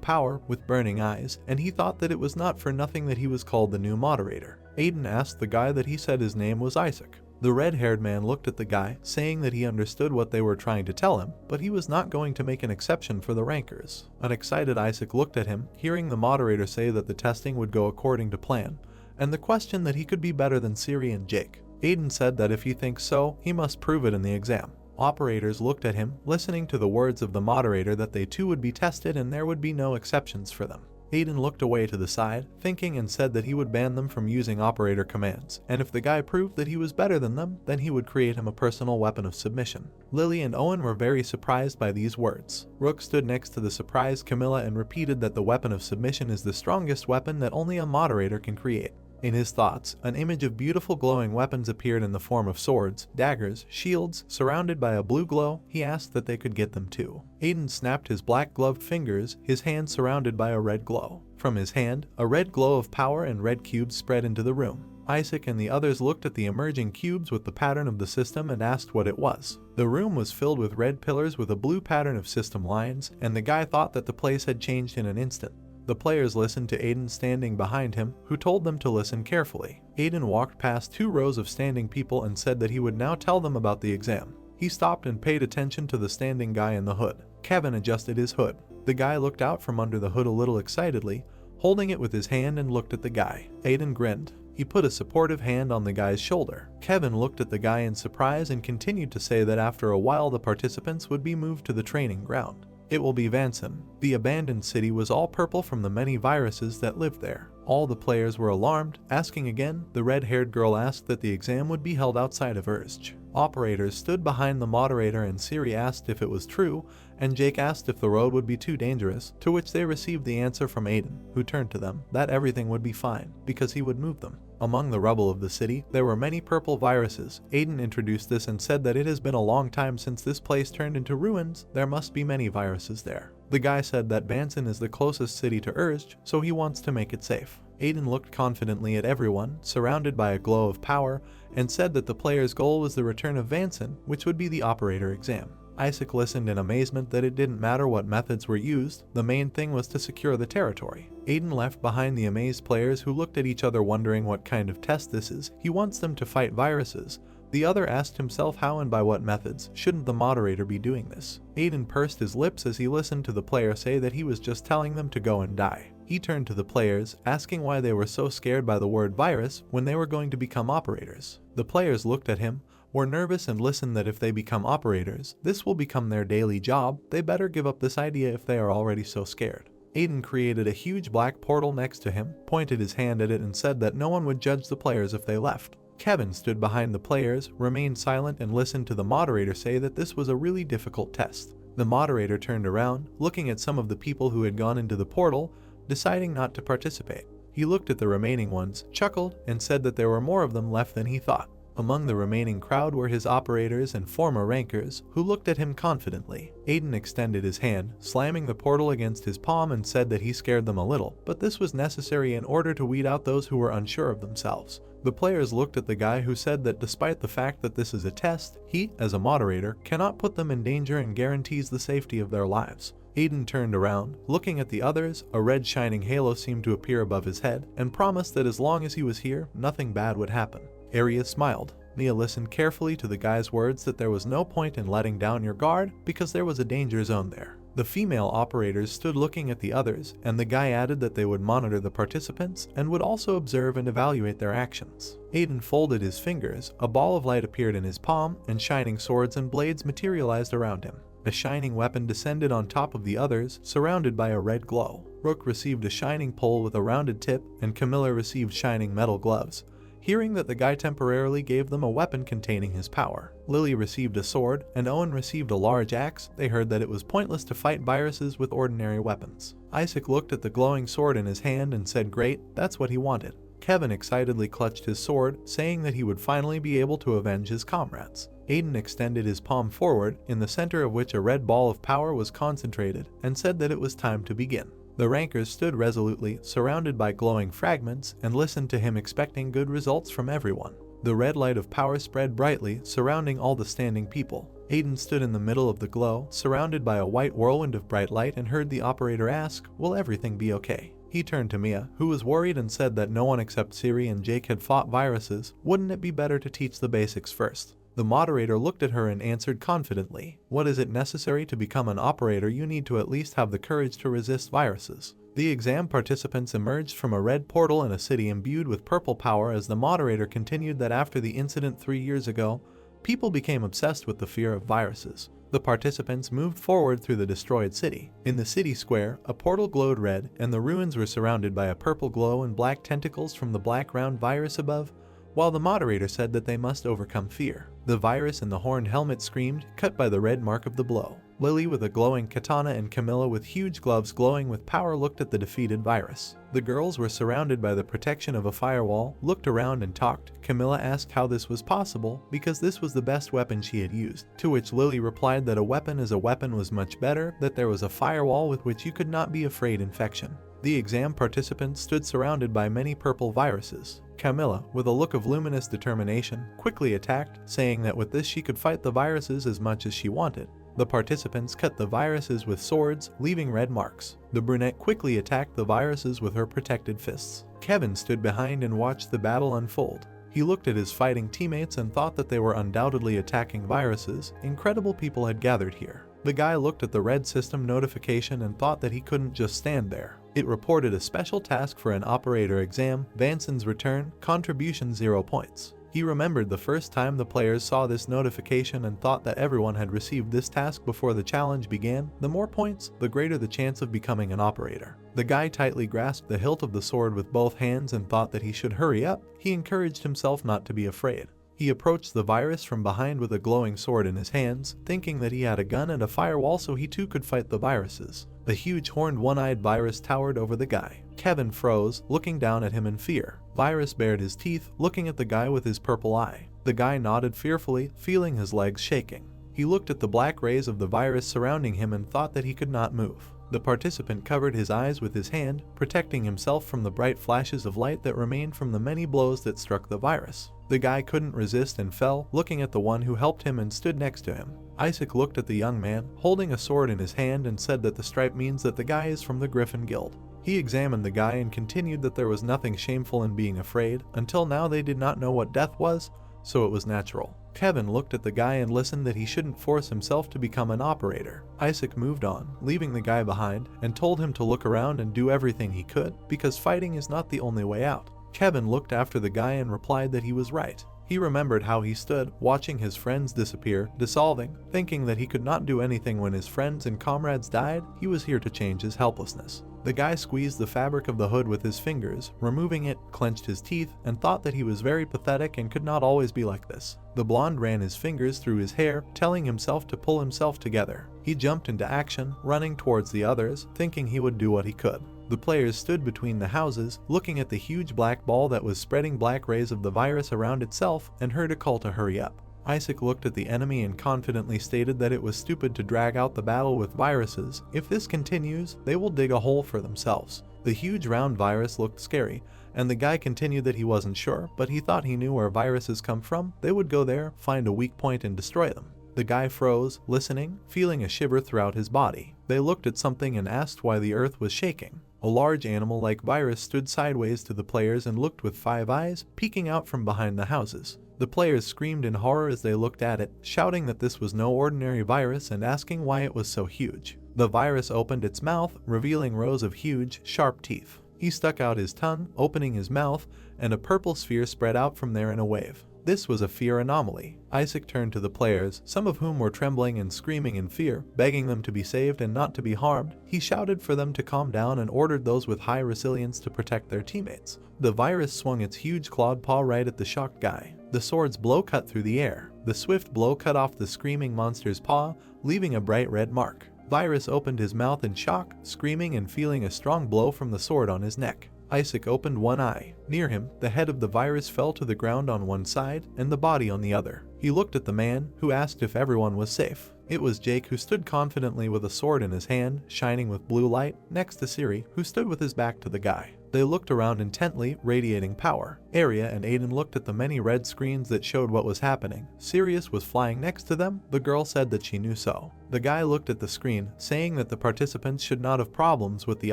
power with burning eyes, and he thought that it was not for nothing that he was called the new moderator. Aiden asked the guy that he said his name was Isaac. The red-haired man looked at the guy, saying that he understood what they were trying to tell him, but he was not going to make an exception for the rankers. An excited Isaac looked at him, hearing the moderator say that the testing would go according to plan, and the question that he could be better than Siri and Jake. Aiden said that if he thinks so, he must prove it in the exam. Operators looked at him, listening to the words of the moderator that they too would be tested and there would be no exceptions for them. Aiden looked away to the side, thinking, and said that he would ban them from using operator commands, and if the guy proved that he was better than them, then he would create him a personal weapon of submission. Lily and Owen were very surprised by these words. Rook stood next to the surprised Camilla and repeated that the weapon of submission is the strongest weapon that only a moderator can create. In his thoughts, an image of beautiful glowing weapons appeared in the form of swords, daggers, shields, surrounded by a blue glow. He asked that they could get them too. Aiden snapped his black gloved fingers, his hand surrounded by a red glow. From his hand, a red glow of power and red cubes spread into the room. Isaac and the others looked at the emerging cubes with the pattern of the system and asked what it was. The room was filled with red pillars with a blue pattern of system lines, and the guy thought that the place had changed in an instant. The players listened to Aiden standing behind him, who told them to listen carefully. Aiden walked past 2 rows of standing people and said that he would now tell them about the exam. He stopped and paid attention to the standing guy in the hood. Kevin adjusted his hood. The guy looked out from under the hood a little excitedly, holding it with his hand, and looked at the guy. Aiden grinned. He put a supportive hand on the guy's shoulder. Kevin looked at the guy in surprise and continued to say that after a while the participants would be moved to the training ground. It will be Vanson. The abandoned city was all purple from the many viruses that lived there. All the players were alarmed. Asking again, the red-haired girl asked that the exam would be held outside of Urzj. Operators stood behind the moderator and Siri asked if it was true, and Jake asked if the road would be too dangerous, to which they received the answer from Aiden, who turned to them, that everything would be fine, because he would move them. Among the rubble of the city, there were many purple viruses. Aiden introduced this and said that it has been a long time since this place turned into ruins. There must be many viruses there. The guy said that Vanson is the closest city to Urzj, so he wants to make it safe. Aiden looked confidently at everyone, surrounded by a glow of power, and said that the player's goal was the return of Vanson, which would be the operator exam. Isaac listened in amazement that it didn't matter what methods were used, the main thing was to secure the territory. Aiden left behind the amazed players who looked at each other wondering what kind of test this is. He wants them to fight viruses. The other asked himself how and by what methods. Shouldn't the moderator be doing this? Aiden pursed his lips as he listened to the player say that he was just telling them to go and die. He turned to the players, asking why they were so scared by the word virus when they were going to become operators. The players looked at him, were nervous, and listened that if they become operators, this will become their daily job. They better give up this idea if they are already so scared. Aiden created a huge black portal next to him, pointed his hand at it, and said that no one would judge the players if they left. Kevin stood behind the players, remained silent, and listened to the moderator say that this was a really difficult test. The moderator turned around, looking at some of the people who had gone into the portal, deciding not to participate. He looked at the remaining ones, chuckled, and said that there were more of them left than he thought. Among the remaining crowd were his operators and former rankers, who looked at him confidently. Aiden extended his hand, slamming the portal against his palm, and said that he scared them a little, but this was necessary in order to weed out those who were unsure of themselves. The players looked at the guy who said that despite the fact that this is a test, he, as a moderator, cannot put them in danger and guarantees the safety of their lives. Aiden turned around, looking at the others. A red shining halo seemed to appear above his head, and promised that as long as he was here, nothing bad would happen. Arya smiled. Mia listened carefully to the guy's words that there was no point in letting down your guard because there was a danger zone there. The female operators stood looking at the others, and the guy added that they would monitor the participants and would also observe and evaluate their actions. Aiden folded his fingers, a ball of light appeared in his palm, and shining swords and blades materialized around him. A shining weapon descended on top of the others, surrounded by a red glow. Rook received a shining pole with a rounded tip, and Camilla received shining metal gloves. Hearing that the guy temporarily gave them a weapon containing his power. Lily received a sword, and Owen received a large axe. They heard that it was pointless to fight viruses with ordinary weapons. Isaac looked at the glowing sword in his hand and said, "Great, that's what he wanted." Kevin excitedly clutched his sword, saying that he would finally be able to avenge his comrades. Aiden extended his palm forward, in the center of which a red ball of power was concentrated, and said that it was time to begin. The rankers stood resolutely, surrounded by glowing fragments, and listened to him, expecting good results from everyone. The red light of power spread brightly, surrounding all the standing people. Aiden stood in the middle of the glow, surrounded by a white whirlwind of bright light, and heard the operator ask, "Will everything be okay?" He turned to Mia, who was worried, and said that no one except Siri and Jake had fought viruses. Wouldn't it be better to teach the basics first? The moderator looked at her and answered confidently, "What is it necessary to become an operator? You need to at least have the courage to resist viruses." The exam participants emerged from a red portal in a city imbued with purple power as the moderator continued that after the incident 3 years ago, people became obsessed with the fear of viruses. The participants moved forward through the destroyed city. In the city square, a portal glowed red, and the ruins were surrounded by a purple glow and black tentacles from the black round virus above, while the moderator said that they must overcome fear. The virus in the horned helmet screamed, cut by the red mark of the blow. Lily with a glowing katana and Camilla with huge gloves glowing with power looked at the defeated virus. The girls were surrounded by the protection of a firewall, looked around and talked. Camilla asked how this was possible, because this was the best weapon she had used, to which Lily replied that a weapon as a weapon was much better, that there was a firewall with which you could not be afraid infection. The exam participants stood surrounded by many purple viruses. Camilla, with a look of luminous determination, quickly attacked, saying that with this she could fight the viruses as much as she wanted. The participants cut the viruses with swords, leaving red marks. The brunette quickly attacked the viruses with her protected fists. Kevin stood behind and watched the battle unfold. He looked at his fighting teammates and thought that they were undoubtedly attacking viruses. Incredible people had gathered here. The guy looked at the red system notification and thought that he couldn't just stand there. It reported a special task for an operator exam, Vanson's return, contribution 0 points. He remembered the first time the players saw this notification and thought that everyone had received this task before the challenge began. The more points, the greater the chance of becoming an operator. The guy tightly grasped the hilt of the sword with both hands and thought that he should hurry up. He encouraged himself not to be afraid. He approached the virus from behind with a glowing sword in his hands, thinking that he had a gun and a firewall so he too could fight the viruses. The huge horned one-eyed virus towered over the guy. Kevin froze, looking down at him in fear. Virus bared his teeth, looking at the guy with his purple eye. The guy nodded fearfully, feeling his legs shaking. He looked at the black rays of the virus surrounding him and thought that he could not move. The participant covered his eyes with his hand, protecting himself from the bright flashes of light that remained from the many blows that struck the virus. The guy couldn't resist and fell, looking at the one who helped him and stood next to him. Isaac looked at the young man, holding a sword in his hand, and said that the stripe means that the guy is from the Griffin Guild. He examined the guy and continued that there was nothing shameful in being afraid. Until now they did not know what death was, so it was natural. Kevin looked at the guy and listened that he shouldn't force himself to become an operator. Isaac moved on, leaving the guy behind, and told him to look around and do everything he could, because fighting is not the only way out. Kevin looked after the guy and replied that he was right. He remembered how he stood, watching his friends disappear, dissolving, thinking that he could not do anything when his friends and comrades died. He was here to change his helplessness. The guy squeezed the fabric of the hood with his fingers, removing it, clenched his teeth, and thought that he was very pathetic and could not always be like this. The blonde ran his fingers through his hair, telling himself to pull himself together. He jumped into action, running towards the others, thinking he would do what he could. The players stood between the houses, looking at the huge black ball that was spreading black rays of the virus around itself, and heard a call to hurry up. Isaac looked at the enemy and confidently stated that it was stupid to drag out the battle with viruses. If this continues, they will dig a hole for themselves. The huge round virus looked scary, and the guy continued that he wasn't sure, but he thought he knew where viruses come from. They would go there, find a weak point, and destroy them. The guy froze, listening, feeling a shiver throughout his body. They looked at something and asked why the earth was shaking. A large animal-like virus stood sideways to the players and looked with 5 eyes, peeking out from behind the houses. The players screamed in horror as they looked at it, shouting that this was no ordinary virus and asking why it was so huge. The virus opened its mouth, revealing rows of huge, sharp teeth. He stuck out his tongue, opening his mouth, and a purple sphere spread out from there in a wave. This was a fear anomaly. Isaac turned to the players, some of whom were trembling and screaming in fear, begging them to be saved and not to be harmed. He shouted for them to calm down and ordered those with high resilience to protect their teammates. The virus swung its huge clawed paw right at the shocked guy. The sword's blow cut through the air. The swift blow cut off the screaming monster's paw, leaving a bright red mark. Virus opened his mouth in shock, screaming and feeling a strong blow from the sword on his neck. Isaac opened one eye. Near him, the head of the virus fell to the ground on one side and the body on the other. He looked at the man, who asked if everyone was safe. It was Jake, who stood confidently with a sword in his hand, shining with blue light, next to Siri, who stood with his back to the guy. They looked around intently, radiating power. Arya and Aiden looked at the many red screens that showed what was happening. Sirius was flying next to them. The girl said that she knew so. The guy looked at the screen, saying that the participants should not have problems with the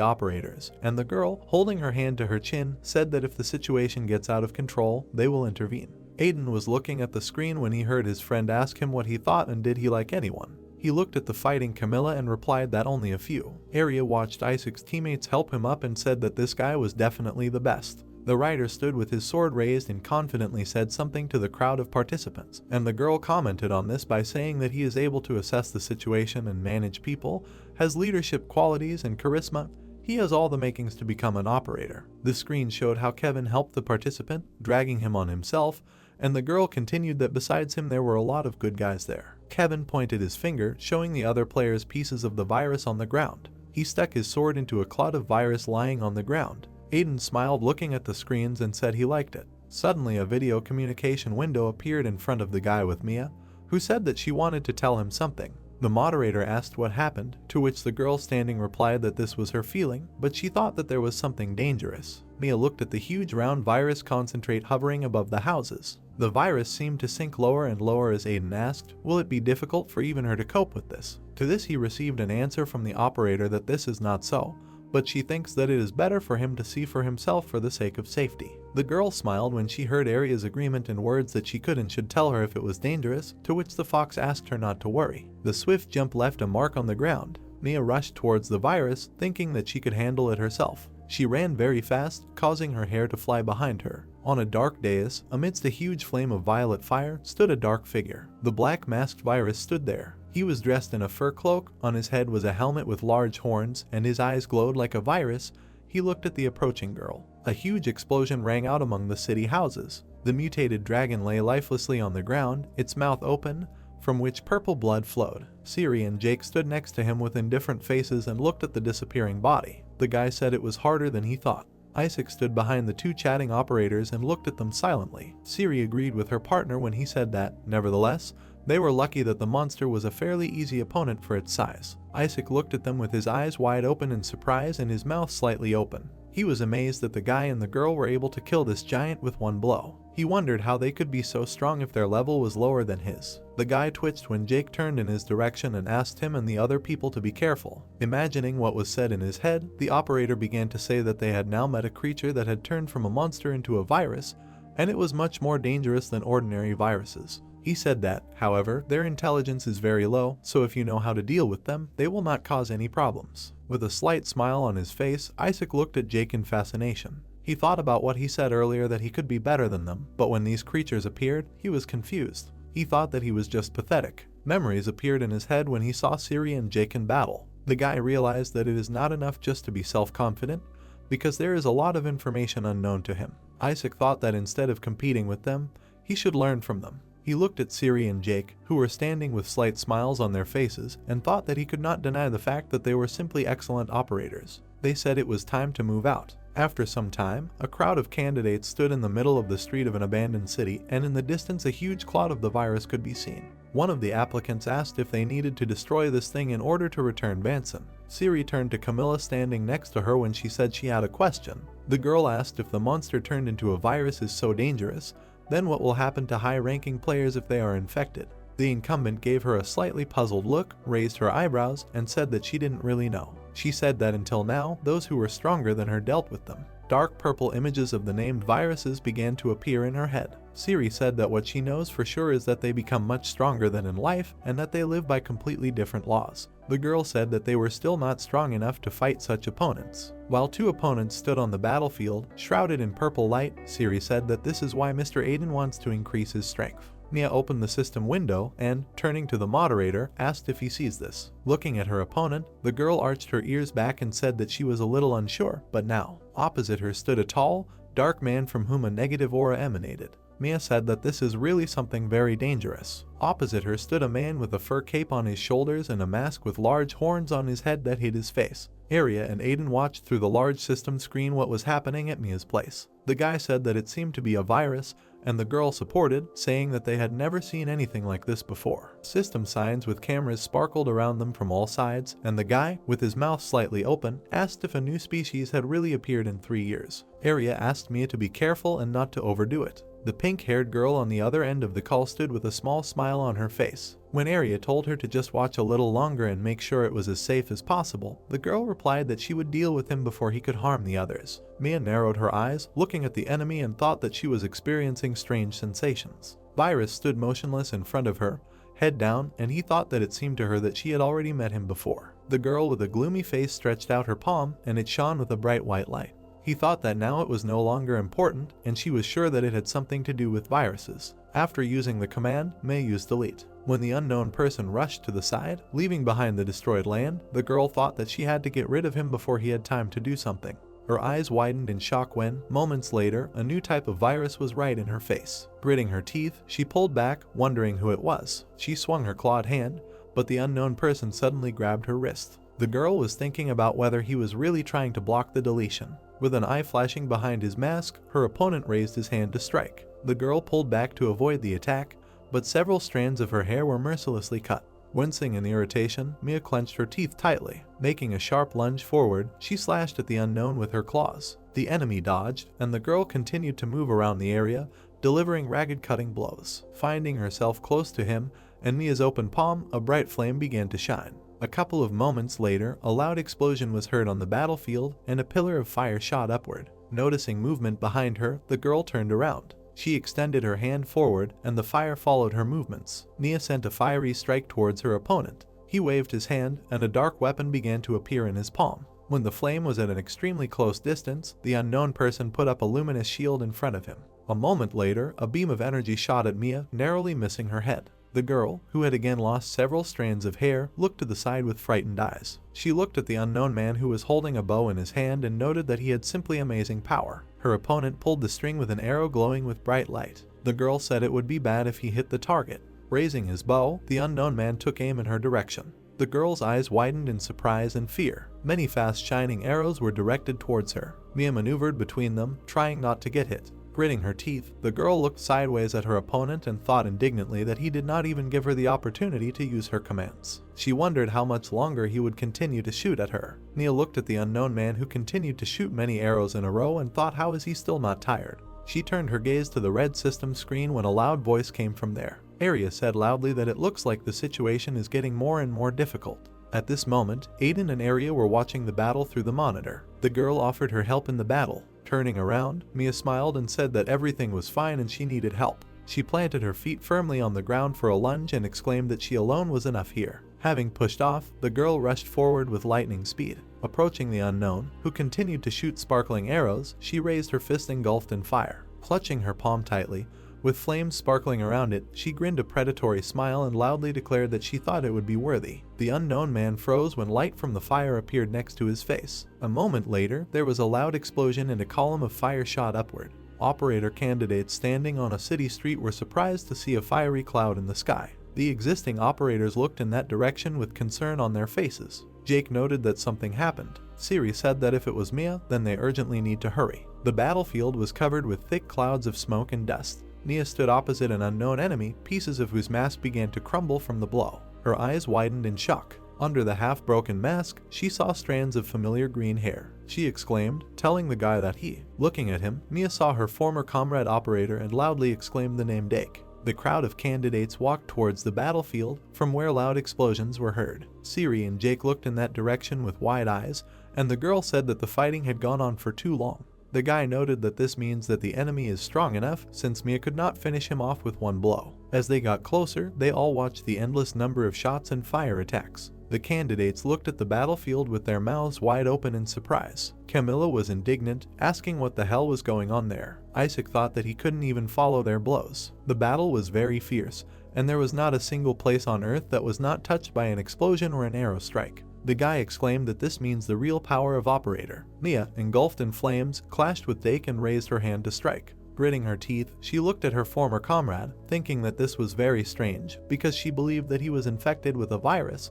operators, and the girl, holding her hand to her chin, said that if the situation gets out of control, they will intervene. Aiden was looking at the screen when he heard his friend ask him what he thought and did he like anyone. He looked at the fighting Camilla and replied that only a few. Arya watched Isaac's teammates help him up and said that this guy was definitely the best. The writer stood with his sword raised and confidently said something to the crowd of participants, and the girl commented on this by saying that he is able to assess the situation and manage people, has leadership qualities and charisma. He has all the makings to become an operator. The screen showed how Kevin helped the participant, dragging him on himself, and the girl continued that besides him there were a lot of good guys there. Kevin pointed his finger, showing the other players pieces of the virus on the ground. He stuck his sword into a clot of virus lying on the ground. Aiden smiled looking at the screens and said he liked it. Suddenly a video communication window appeared in front of the guy with Mia, who said that she wanted to tell him something. The moderator asked what happened, to which the girl standing replied that this was her feeling, but she thought that there was something dangerous. Mia looked at the huge round virus concentrate hovering above the houses. The virus seemed to sink lower and lower as Aiden asked, will it be difficult for even her to cope with this? To this he received an answer from the operator that this is not so, but she thinks that it is better for him to see for himself for the sake of safety. The girl smiled when she heard Arya's agreement in words that she could and should tell her if it was dangerous, to which the fox asked her not to worry. The swift jump left a mark on the ground. Mia rushed towards the virus, thinking that she could handle it herself. She ran very fast, causing her hair to fly behind her. On a dark dais, amidst a huge flame of violet fire, stood a dark figure. The black masked virus stood there. He was dressed in a fur cloak, on his head was a helmet with large horns, and his eyes glowed like a virus. He looked at the approaching girl. A huge explosion rang out among the city houses. The mutated dragon lay lifelessly on the ground, its mouth open, from which purple blood flowed. Siri and Jake stood next to him with indifferent faces and looked at the disappearing body. The guy said it was harder than he thought. Isaac stood behind the two chatting operators and looked at them silently. Siri agreed with her partner when he said that, nevertheless, they were lucky that the monster was a fairly easy opponent for its size. Isaac looked at them with his eyes wide open in surprise and his mouth slightly open. He was amazed that the guy and the girl were able to kill this giant with one blow. He wondered how they could be so strong if their level was lower than his. The guy twitched when Jake turned in his direction and asked him and the other people to be careful. Imagining what was said in his head, the operator began to say that they had now met a creature that had turned from a monster into a virus, and it was much more dangerous than ordinary viruses. He said that, however, their intelligence is very low, so if you know how to deal with them, they will not cause any problems. With a slight smile on his face, Isaac looked at Jake in fascination. He thought about what he said earlier that he could be better than them, but when these creatures appeared, he was confused. He thought that he was just pathetic. Memories appeared in his head when he saw Siri and Jake in battle. The guy realized that it is not enough just to be self-confident, because there is a lot of information unknown to him. Isaac thought that instead of competing with them, he should learn from them. He looked at Siri and Jake, who were standing with slight smiles on their faces, and thought that he could not deny the fact that they were simply excellent operators. They said it was time to move out. After some time, a crowd of candidates stood in the middle of the street of an abandoned city, and in the distance a huge cloud of the virus could be seen. One of the applicants asked if they needed to destroy this thing in order to return Banson. Siri turned to Camilla standing next to her when she said she had a question. The girl asked if the monster turned into a virus is so dangerous, then what will happen to high-ranking players if they are infected? The incumbent gave her a slightly puzzled look, raised her eyebrows, and said that she didn't really know. She said that until now, those who were stronger than her dealt with them. Dark purple images of the named viruses began to appear in her head. Siri said that what she knows for sure is that they become much stronger than in life, and that they live by completely different laws. The girl said that they were still not strong enough to fight such opponents. While two opponents stood on the battlefield, shrouded in purple light, Siri said that this is why Mr. Aiden wants to increase his strength. Mia opened the system window and, turning to the moderator, asked if he sees this. Looking at her opponent, the girl arched her ears back and said that she was a little unsure, but now. Opposite her stood a tall, dark man from whom a negative aura emanated. Mia said that this is really something very dangerous. Opposite her stood a man with a fur cape on his shoulders and a mask with large horns on his head that hid his face. Arya and Aiden watched through the large system screen what was happening at Mia's place. The guy said that it seemed to be a virus, and the girl supported, saying that they had never seen anything like this before. System signs with cameras sparkled around them from all sides, and the guy, with his mouth slightly open, asked if a new species had really appeared in 3 years. Arya asked Mia to be careful and not to overdo it. The pink-haired girl on the other end of the call stood with a small smile on her face. When Arya told her to just watch a little longer and make sure it was as safe as possible, the girl replied that she would deal with him before he could harm the others. Mia narrowed her eyes, looking at the enemy, and thought that she was experiencing strange sensations. Virus stood motionless in front of her, head down, and he thought that it seemed to her that she had already met him before. The girl with a gloomy face stretched out her palm, and it shone with a bright white light. He thought that now it was no longer important, and she was sure that it had something to do with viruses. After using the command, Mei used delete. When the unknown person rushed to the side, leaving behind the destroyed land, the girl thought that she had to get rid of him before he had time to do something. Her eyes widened in shock when, moments later, a new type of virus was right in her face. Gritting her teeth, she pulled back, wondering who it was. She swung her clawed hand, but the unknown person suddenly grabbed her wrist. The girl was thinking about whether he was really trying to block the deletion. With an eye flashing behind his mask, her opponent raised his hand to strike. The girl pulled back to avoid the attack, but several strands of her hair were mercilessly cut. Wincing in irritation, Mia clenched her teeth tightly. Making a sharp lunge forward, she slashed at the unknown with her claws. The enemy dodged, and the girl continued to move around the area, delivering ragged cutting blows. Finding herself close to him and Mia's open palm, a bright flame began to shine. A couple of moments later, a loud explosion was heard on the battlefield, and a pillar of fire shot upward. Noticing movement behind her, the girl turned around. She extended her hand forward, and the fire followed her movements. Mia sent a fiery strike towards her opponent. He waved his hand, and a dark weapon began to appear in his palm. When the flame was at an extremely close distance, the unknown person put up a luminous shield in front of him. A moment later, a beam of energy shot at Mia, narrowly missing her head. The girl, who had again lost several strands of hair, looked to the side with frightened eyes. She looked at the unknown man who was holding a bow in his hand and noted that he had simply amazing power. Her opponent pulled the string with an arrow glowing with bright light. The girl said it would be bad if he hit the target. Raising his bow, the unknown man took aim in her direction. The girl's eyes widened in surprise and fear. Many fast shining arrows were directed towards her. Mia maneuvered between them, trying not to get hit. Gritting her teeth, the girl looked sideways at her opponent and thought indignantly that he did not even give her the opportunity to use her commands. She wondered how much longer he would continue to shoot at her. Mia looked at the unknown man who continued to shoot many arrows in a row and thought, how is he still not tired? She turned her gaze to the red system screen when a loud voice came from there. Arya said loudly that it looks like the situation is getting more and more difficult. At this moment, Aiden and Arya were watching the battle through the monitor. The girl offered her help in the battle. Turning around, Mia smiled and said that everything was fine and she needed help. She planted her feet firmly on the ground for a lunge and exclaimed that she alone was enough here. Having pushed off, the girl rushed forward with lightning speed. Approaching the unknown, who continued to shoot sparkling arrows, she raised her fist engulfed in fire. Clutching her palm tightly, with flames sparkling around it, she grinned a predatory smile and loudly declared that she thought it would be worthy. The unknown man froze when light from the fire appeared next to his face. A moment later, there was a loud explosion and a column of fire shot upward. Operator candidates standing on a city street were surprised to see a fiery cloud in the sky. The existing operators looked in that direction with concern on their faces. Jake noted that something happened. Siri said that if it was Mia, then they urgently need to hurry. The battlefield was covered with thick clouds of smoke and dust. Mia stood opposite an unknown enemy, pieces of whose mask began to crumble from the blow. Her eyes widened in shock. Under the half-broken mask, she saw strands of familiar green hair. She exclaimed, telling the guy that he. Looking at him, Mia saw her former comrade Operator and loudly exclaimed the name Dake. The crowd of candidates walked towards the battlefield, from where loud explosions were heard. Siri and Jake looked in that direction with wide eyes, and the girl said that the fighting had gone on for too long. The guy noted that this means that the enemy is strong enough, since Mia could not finish him off with one blow. As they got closer, they all watched the endless number of shots and fire attacks. The candidates looked at the battlefield with their mouths wide open in surprise. Camilla was indignant, asking what the hell was going on there. Isaac thought that he couldn't even follow their blows. The battle was very fierce, and there was not a single place on Earth that was not touched by an explosion or an arrow strike. The guy exclaimed that this means the real power of Operator. Mia, engulfed in flames, clashed with Dake and raised her hand to strike. Gritting her teeth, she looked at her former comrade, thinking that this was very strange because she believed that he was infected with a virus,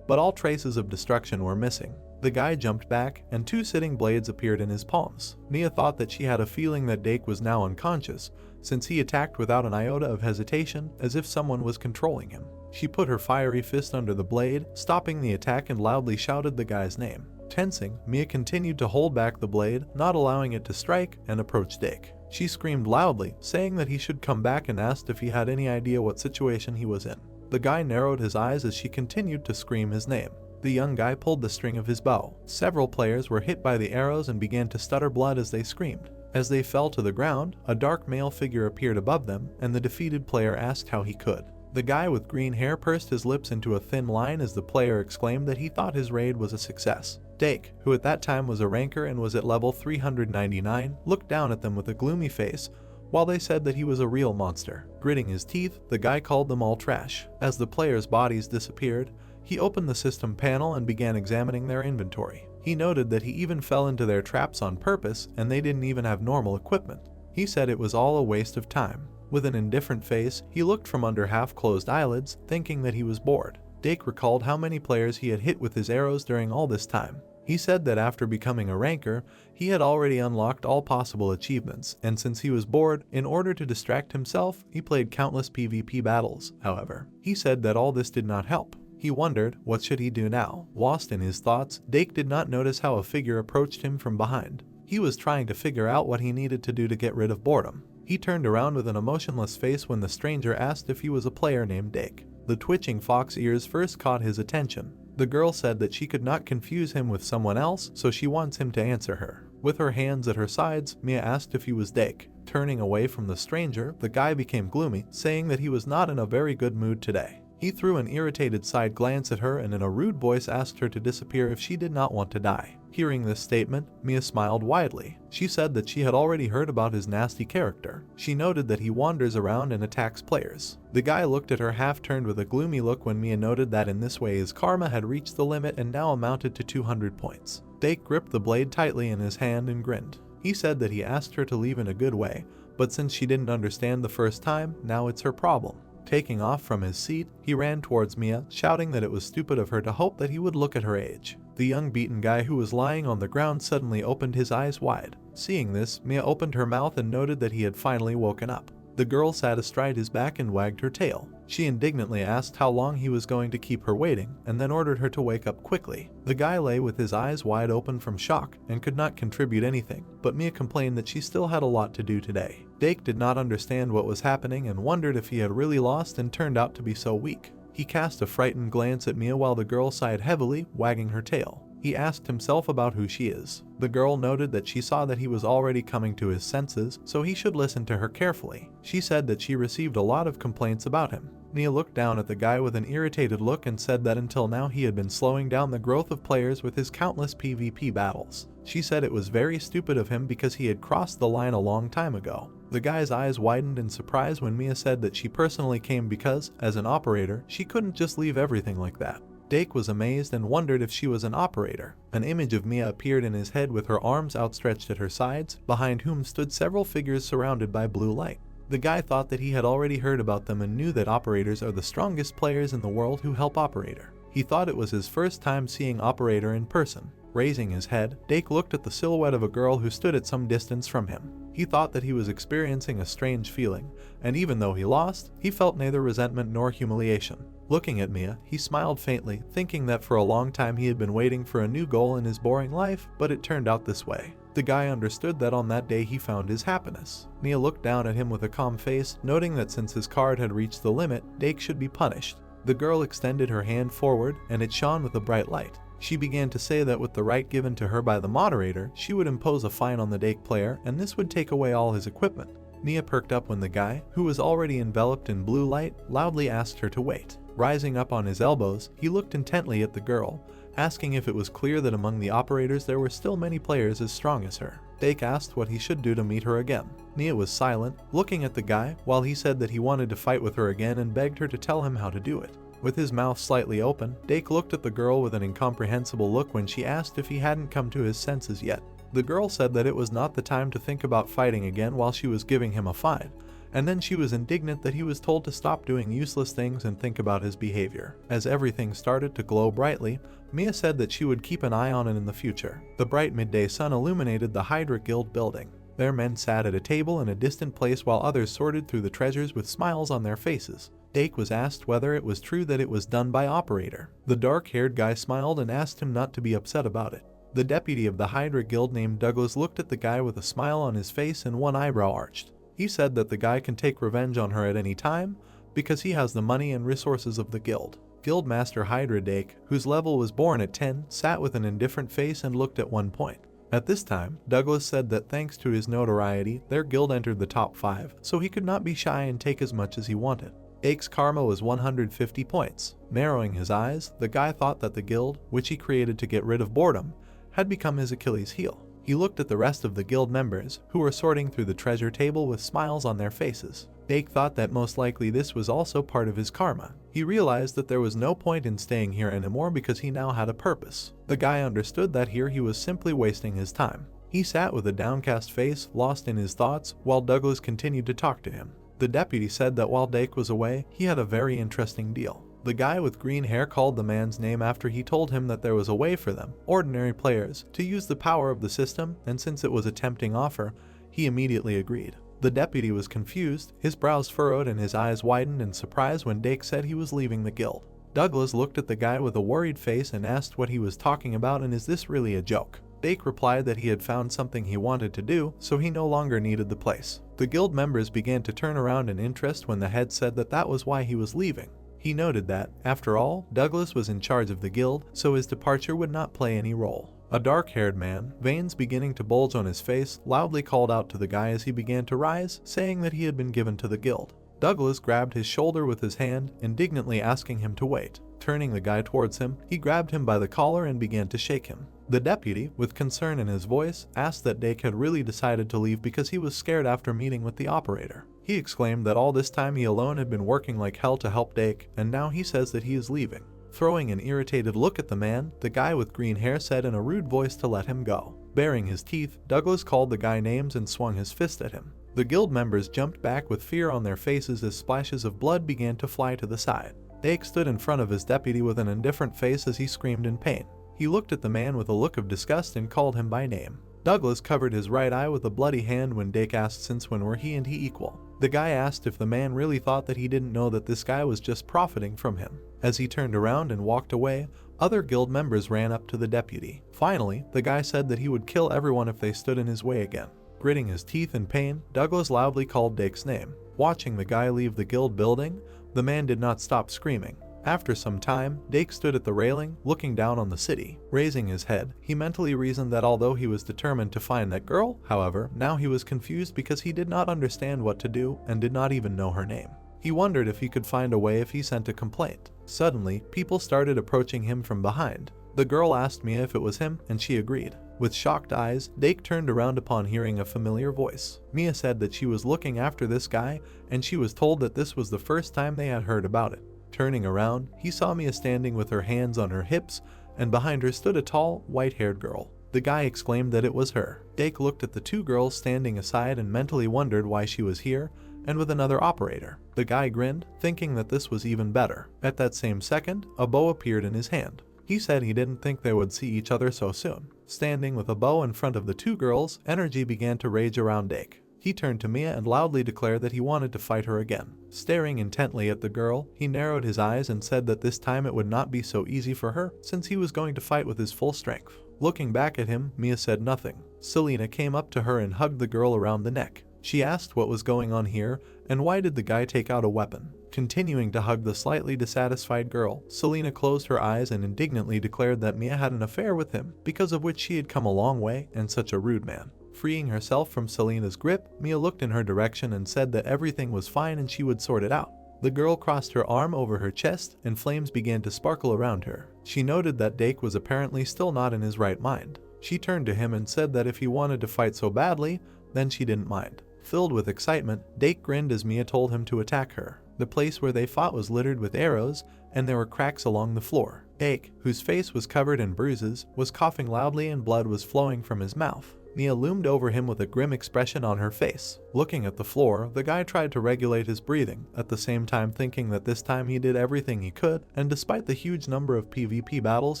but all traces of destruction were missing. The guy jumped back, and 2 sitting blades appeared in his palms. Mia thought that she had a feeling that Dake was now unconscious, since he attacked without an iota of hesitation, as if someone was controlling him. She put her fiery fist under the blade, stopping the attack, and loudly shouted the guy's name. Tensing, Mia continued to hold back the blade, not allowing it to strike, and approached Dake. She screamed loudly, saying that he should come back, and asked if he had any idea what situation he was in. The guy narrowed his eyes as she continued to scream his name. The young guy pulled the string of his bow. Several players were hit by the arrows and began to stutter blood as they screamed. As they fell to the ground, a dark male figure appeared above them, and the defeated player asked how he could. The guy with green hair pursed his lips into a thin line as the player exclaimed that he thought his raid was a success. Dake, who at that time was a ranker and was at level 399, looked down at them with a gloomy face, while they said that he was a real monster. Gritting his teeth, the guy called them all trash. As the players' bodies disappeared, he opened the system panel and began examining their inventory. He noted that he even fell into their traps on purpose, and they didn't even have normal equipment. He said it was all a waste of time. With an indifferent face, he looked from under half-closed eyelids, thinking that he was bored. Dake recalled how many players he had hit with his arrows during all this time. He said that after becoming a ranker, he had already unlocked all possible achievements, and since he was bored, in order to distract himself, he played countless PvP battles. However, he said that all this did not help. He wondered, what should he do now? Lost in his thoughts, Dake did not notice how a figure approached him from behind. He was trying to figure out what he needed to do to get rid of boredom. He turned around with an emotionless face when the stranger asked if he was a player named Dake. The twitching fox ears first caught his attention. The girl said that she could not confuse him with someone else, so she wants him to answer her. With her hands at her sides, Mia asked if he was Dake. Turning away from the stranger, the guy became gloomy, saying that he was not in a very good mood today. He threw an irritated side glance at her and in a rude voice asked her to disappear if she did not want to die. Hearing this statement, Mia smiled widely. She said that she had already heard about his nasty character. She noted that he wanders around and attacks players. The guy looked at her half-turned with a gloomy look when Mia noted that in this way his karma had reached the limit and now amounted to 200 points. Dake gripped the blade tightly in his hand and grinned. He said that he asked her to leave in a good way, but since she didn't understand the first time, now it's her problem. Taking off from his seat, he ran towards Mia, shouting that it was stupid of her to hope that he would look at her age. The young beaten guy who was lying on the ground suddenly opened his eyes wide. Seeing this, Mia opened her mouth and noted that he had finally woken up. The girl sat astride his back and wagged her tail. She indignantly asked how long he was going to keep her waiting, and then ordered her to wake up quickly. The guy lay with his eyes wide open from shock and could not contribute anything, but Mia complained that she still had a lot to do today. Dake did not understand what was happening and wondered if he had really lost and turned out to be so weak. He cast a frightened glance at Mia while the girl sighed heavily, wagging her tail. He asked himself about who she is. The girl noted that she saw that he was already coming to his senses, so he should listen to her carefully. She said that she received a lot of complaints about him. Mia looked down at the guy with an irritated look and said that until now he had been slowing down the growth of players with his countless PvP battles. She said it was very stupid of him because he had crossed the line a long time ago. The guy's eyes widened in surprise when Mia said that she personally came because, as an operator, she couldn't just leave everything like that. Dake was amazed and wondered if she was an operator. An image of Mia appeared in his head with her arms outstretched at her sides, behind whom stood several figures surrounded by blue light. The guy thought that he had already heard about them and knew that operators are the strongest players in the world who help Operator. He thought it was his first time seeing Operator in person. Raising his head, Dake looked at the silhouette of a girl who stood at some distance from him. He thought that he was experiencing a strange feeling, and even though he lost, he felt neither resentment nor humiliation. Looking at Mia, he smiled faintly, thinking that for a long time he had been waiting for a new goal in his boring life, but it turned out this way. The guy understood that on that day he found his happiness. Mia looked down at him with a calm face, noting that since his card had reached the limit, Dake should be punished. The girl extended her hand forward, and it shone with a bright light. She began to say that with the right given to her by the moderator, she would impose a fine on the Dake player, and this would take away all his equipment. Mia perked up when the guy, who was already enveloped in blue light, loudly asked her to wait. Rising up on his elbows, he looked intently at the girl, asking if it was clear that among the operators there were still many players as strong as her. Dake asked what he should do to meet her again. Mia was silent, looking at the guy, while he said that he wanted to fight with her again and begged her to tell him how to do it. With his mouth slightly open, Dake looked at the girl with an incomprehensible look when she asked if he hadn't come to his senses yet. The girl said that it was not the time to think about fighting again while she was giving him a fine, and then she was indignant that he was told to stop doing useless things and think about his behavior. As everything started to glow brightly, Mia said that she would keep an eye on it in the future. The bright midday sun illuminated the Hydra Guild building. Their men sat at a table in a distant place while others sorted through the treasures with smiles on their faces. Dake was asked whether it was true that it was done by Operator. The dark-haired guy smiled and asked him not to be upset about it. The deputy of the Hydra Guild named Douglas looked at the guy with a smile on his face and one eyebrow arched. He said that the guy can take revenge on her at any time because he has the money and resources of the guild. Guildmaster Hydra Dake, whose level was born at 10, sat with an indifferent face and looked at one point. At this time, Douglas said that thanks to his notoriety, their guild entered the top 5, so he could not be shy and take as much as he wanted. Dake's karma was 150 points. Narrowing his eyes, the guy thought that the guild, which he created to get rid of boredom, had become his Achilles heel. He looked at the rest of the guild members, who were sorting through the treasure table with smiles on their faces. Dake thought that most likely this was also part of his karma. He realized that there was no point in staying here anymore because he now had a purpose. The guy understood that here he was simply wasting his time. He sat with a downcast face, lost in his thoughts, while Douglas continued to talk to him. The deputy said that while Dake was away, he had a very interesting deal. The guy with green hair called the man's name after he told him that there was a way for them, ordinary players, to use the power of the system, and since it was a tempting offer, he immediately agreed. The deputy was confused, his brows furrowed and his eyes widened in surprise when Dake said he was leaving the guild. Douglas looked at the guy with a worried face and asked what he was talking about and is this really a joke? Dake replied that he had found something he wanted to do, so he no longer needed the place. The guild members began to turn around in interest when the head said that that was why he was leaving. He noted that, after all, Douglas was in charge of the guild, so his departure would not play any role. A dark-haired man, veins beginning to bulge on his face, loudly called out to the guy as he began to rise, saying that he had been given to the guild. Douglas grabbed his shoulder with his hand, indignantly asking him to wait. Turning the guy towards him, he grabbed him by the collar and began to shake him. The deputy, with concern in his voice, asked that Dake had really decided to leave because he was scared after meeting with the operator. He exclaimed that all this time he alone had been working like hell to help Dake, and now he says that he is leaving. Throwing an irritated look at the man, the guy with green hair said in a rude voice to let him go. Baring his teeth, Douglas called the guy names and swung his fist at him. The guild members jumped back with fear on their faces as splashes of blood began to fly to the side. Dake stood in front of his deputy with an indifferent face as he screamed in pain. He looked at the man with a look of disgust and called him by name. Douglas covered his right eye with a bloody hand when Dake asked since when were he and he equal. The guy asked if the man really thought that he didn't know that this guy was just profiting from him. As he turned around and walked away, other guild members ran up to the deputy. Finally, the guy said that he would kill everyone if they stood in his way again. Gritting his teeth in pain, Douglas loudly called Dake's name. Watching the guy leave the guild building, the man did not stop screaming. After some time, Dake stood at the railing, looking down on the city. Raising his head, he mentally reasoned that although he was determined to find that girl, however, now he was confused because he did not understand what to do and did not even know her name. He wondered if he could find a way if he sent a complaint. Suddenly, people started approaching him from behind. The girl asked Mia if it was him, and she agreed. With shocked eyes, Dake turned around upon hearing a familiar voice. Mia said that she was looking after this guy, and she was told that this was the first time they had heard about it. Turning around, he saw Mia standing with her hands on her hips, and behind her stood a tall, white-haired girl. The guy exclaimed that it was her. Dake looked at the two girls standing aside and mentally wondered why she was here, and with another operator. The guy grinned, thinking that this was even better. At that same second, a bow appeared in his hand. He said he didn't think they would see each other so soon. Standing with a bow in front of the two girls, energy began to rage around Dake. He turned to Mia and loudly declared that he wanted to fight her again. Staring intently at the girl, he narrowed his eyes and said that this time it would not be so easy for her since he was going to fight with his full strength. Looking back at him, Mia said nothing. Selena came up to her and hugged the girl around the neck. She asked what was going on here and why did the guy take out a weapon. Continuing to hug the slightly dissatisfied girl, Selena closed her eyes and indignantly declared that Mia had an affair with him, because of which she had come a long way and such a rude man. Freeing herself from Selena's grip, Mia looked in her direction and said that everything was fine and she would sort it out. The girl crossed her arm over her chest and flames began to sparkle around her. She noted that Dake was apparently still not in his right mind. She turned to him and said that if he wanted to fight so badly, then she didn't mind. Filled with excitement, Dake grinned as Mia told him to attack her. The place where they fought was littered with arrows, and there were cracks along the floor. Dake, whose face was covered in bruises, was coughing loudly and blood was flowing from his mouth. Mia loomed over him with a grim expression on her face. Looking at the floor, the guy tried to regulate his breathing, at the same time thinking that this time he did everything he could, and despite the huge number of PvP battles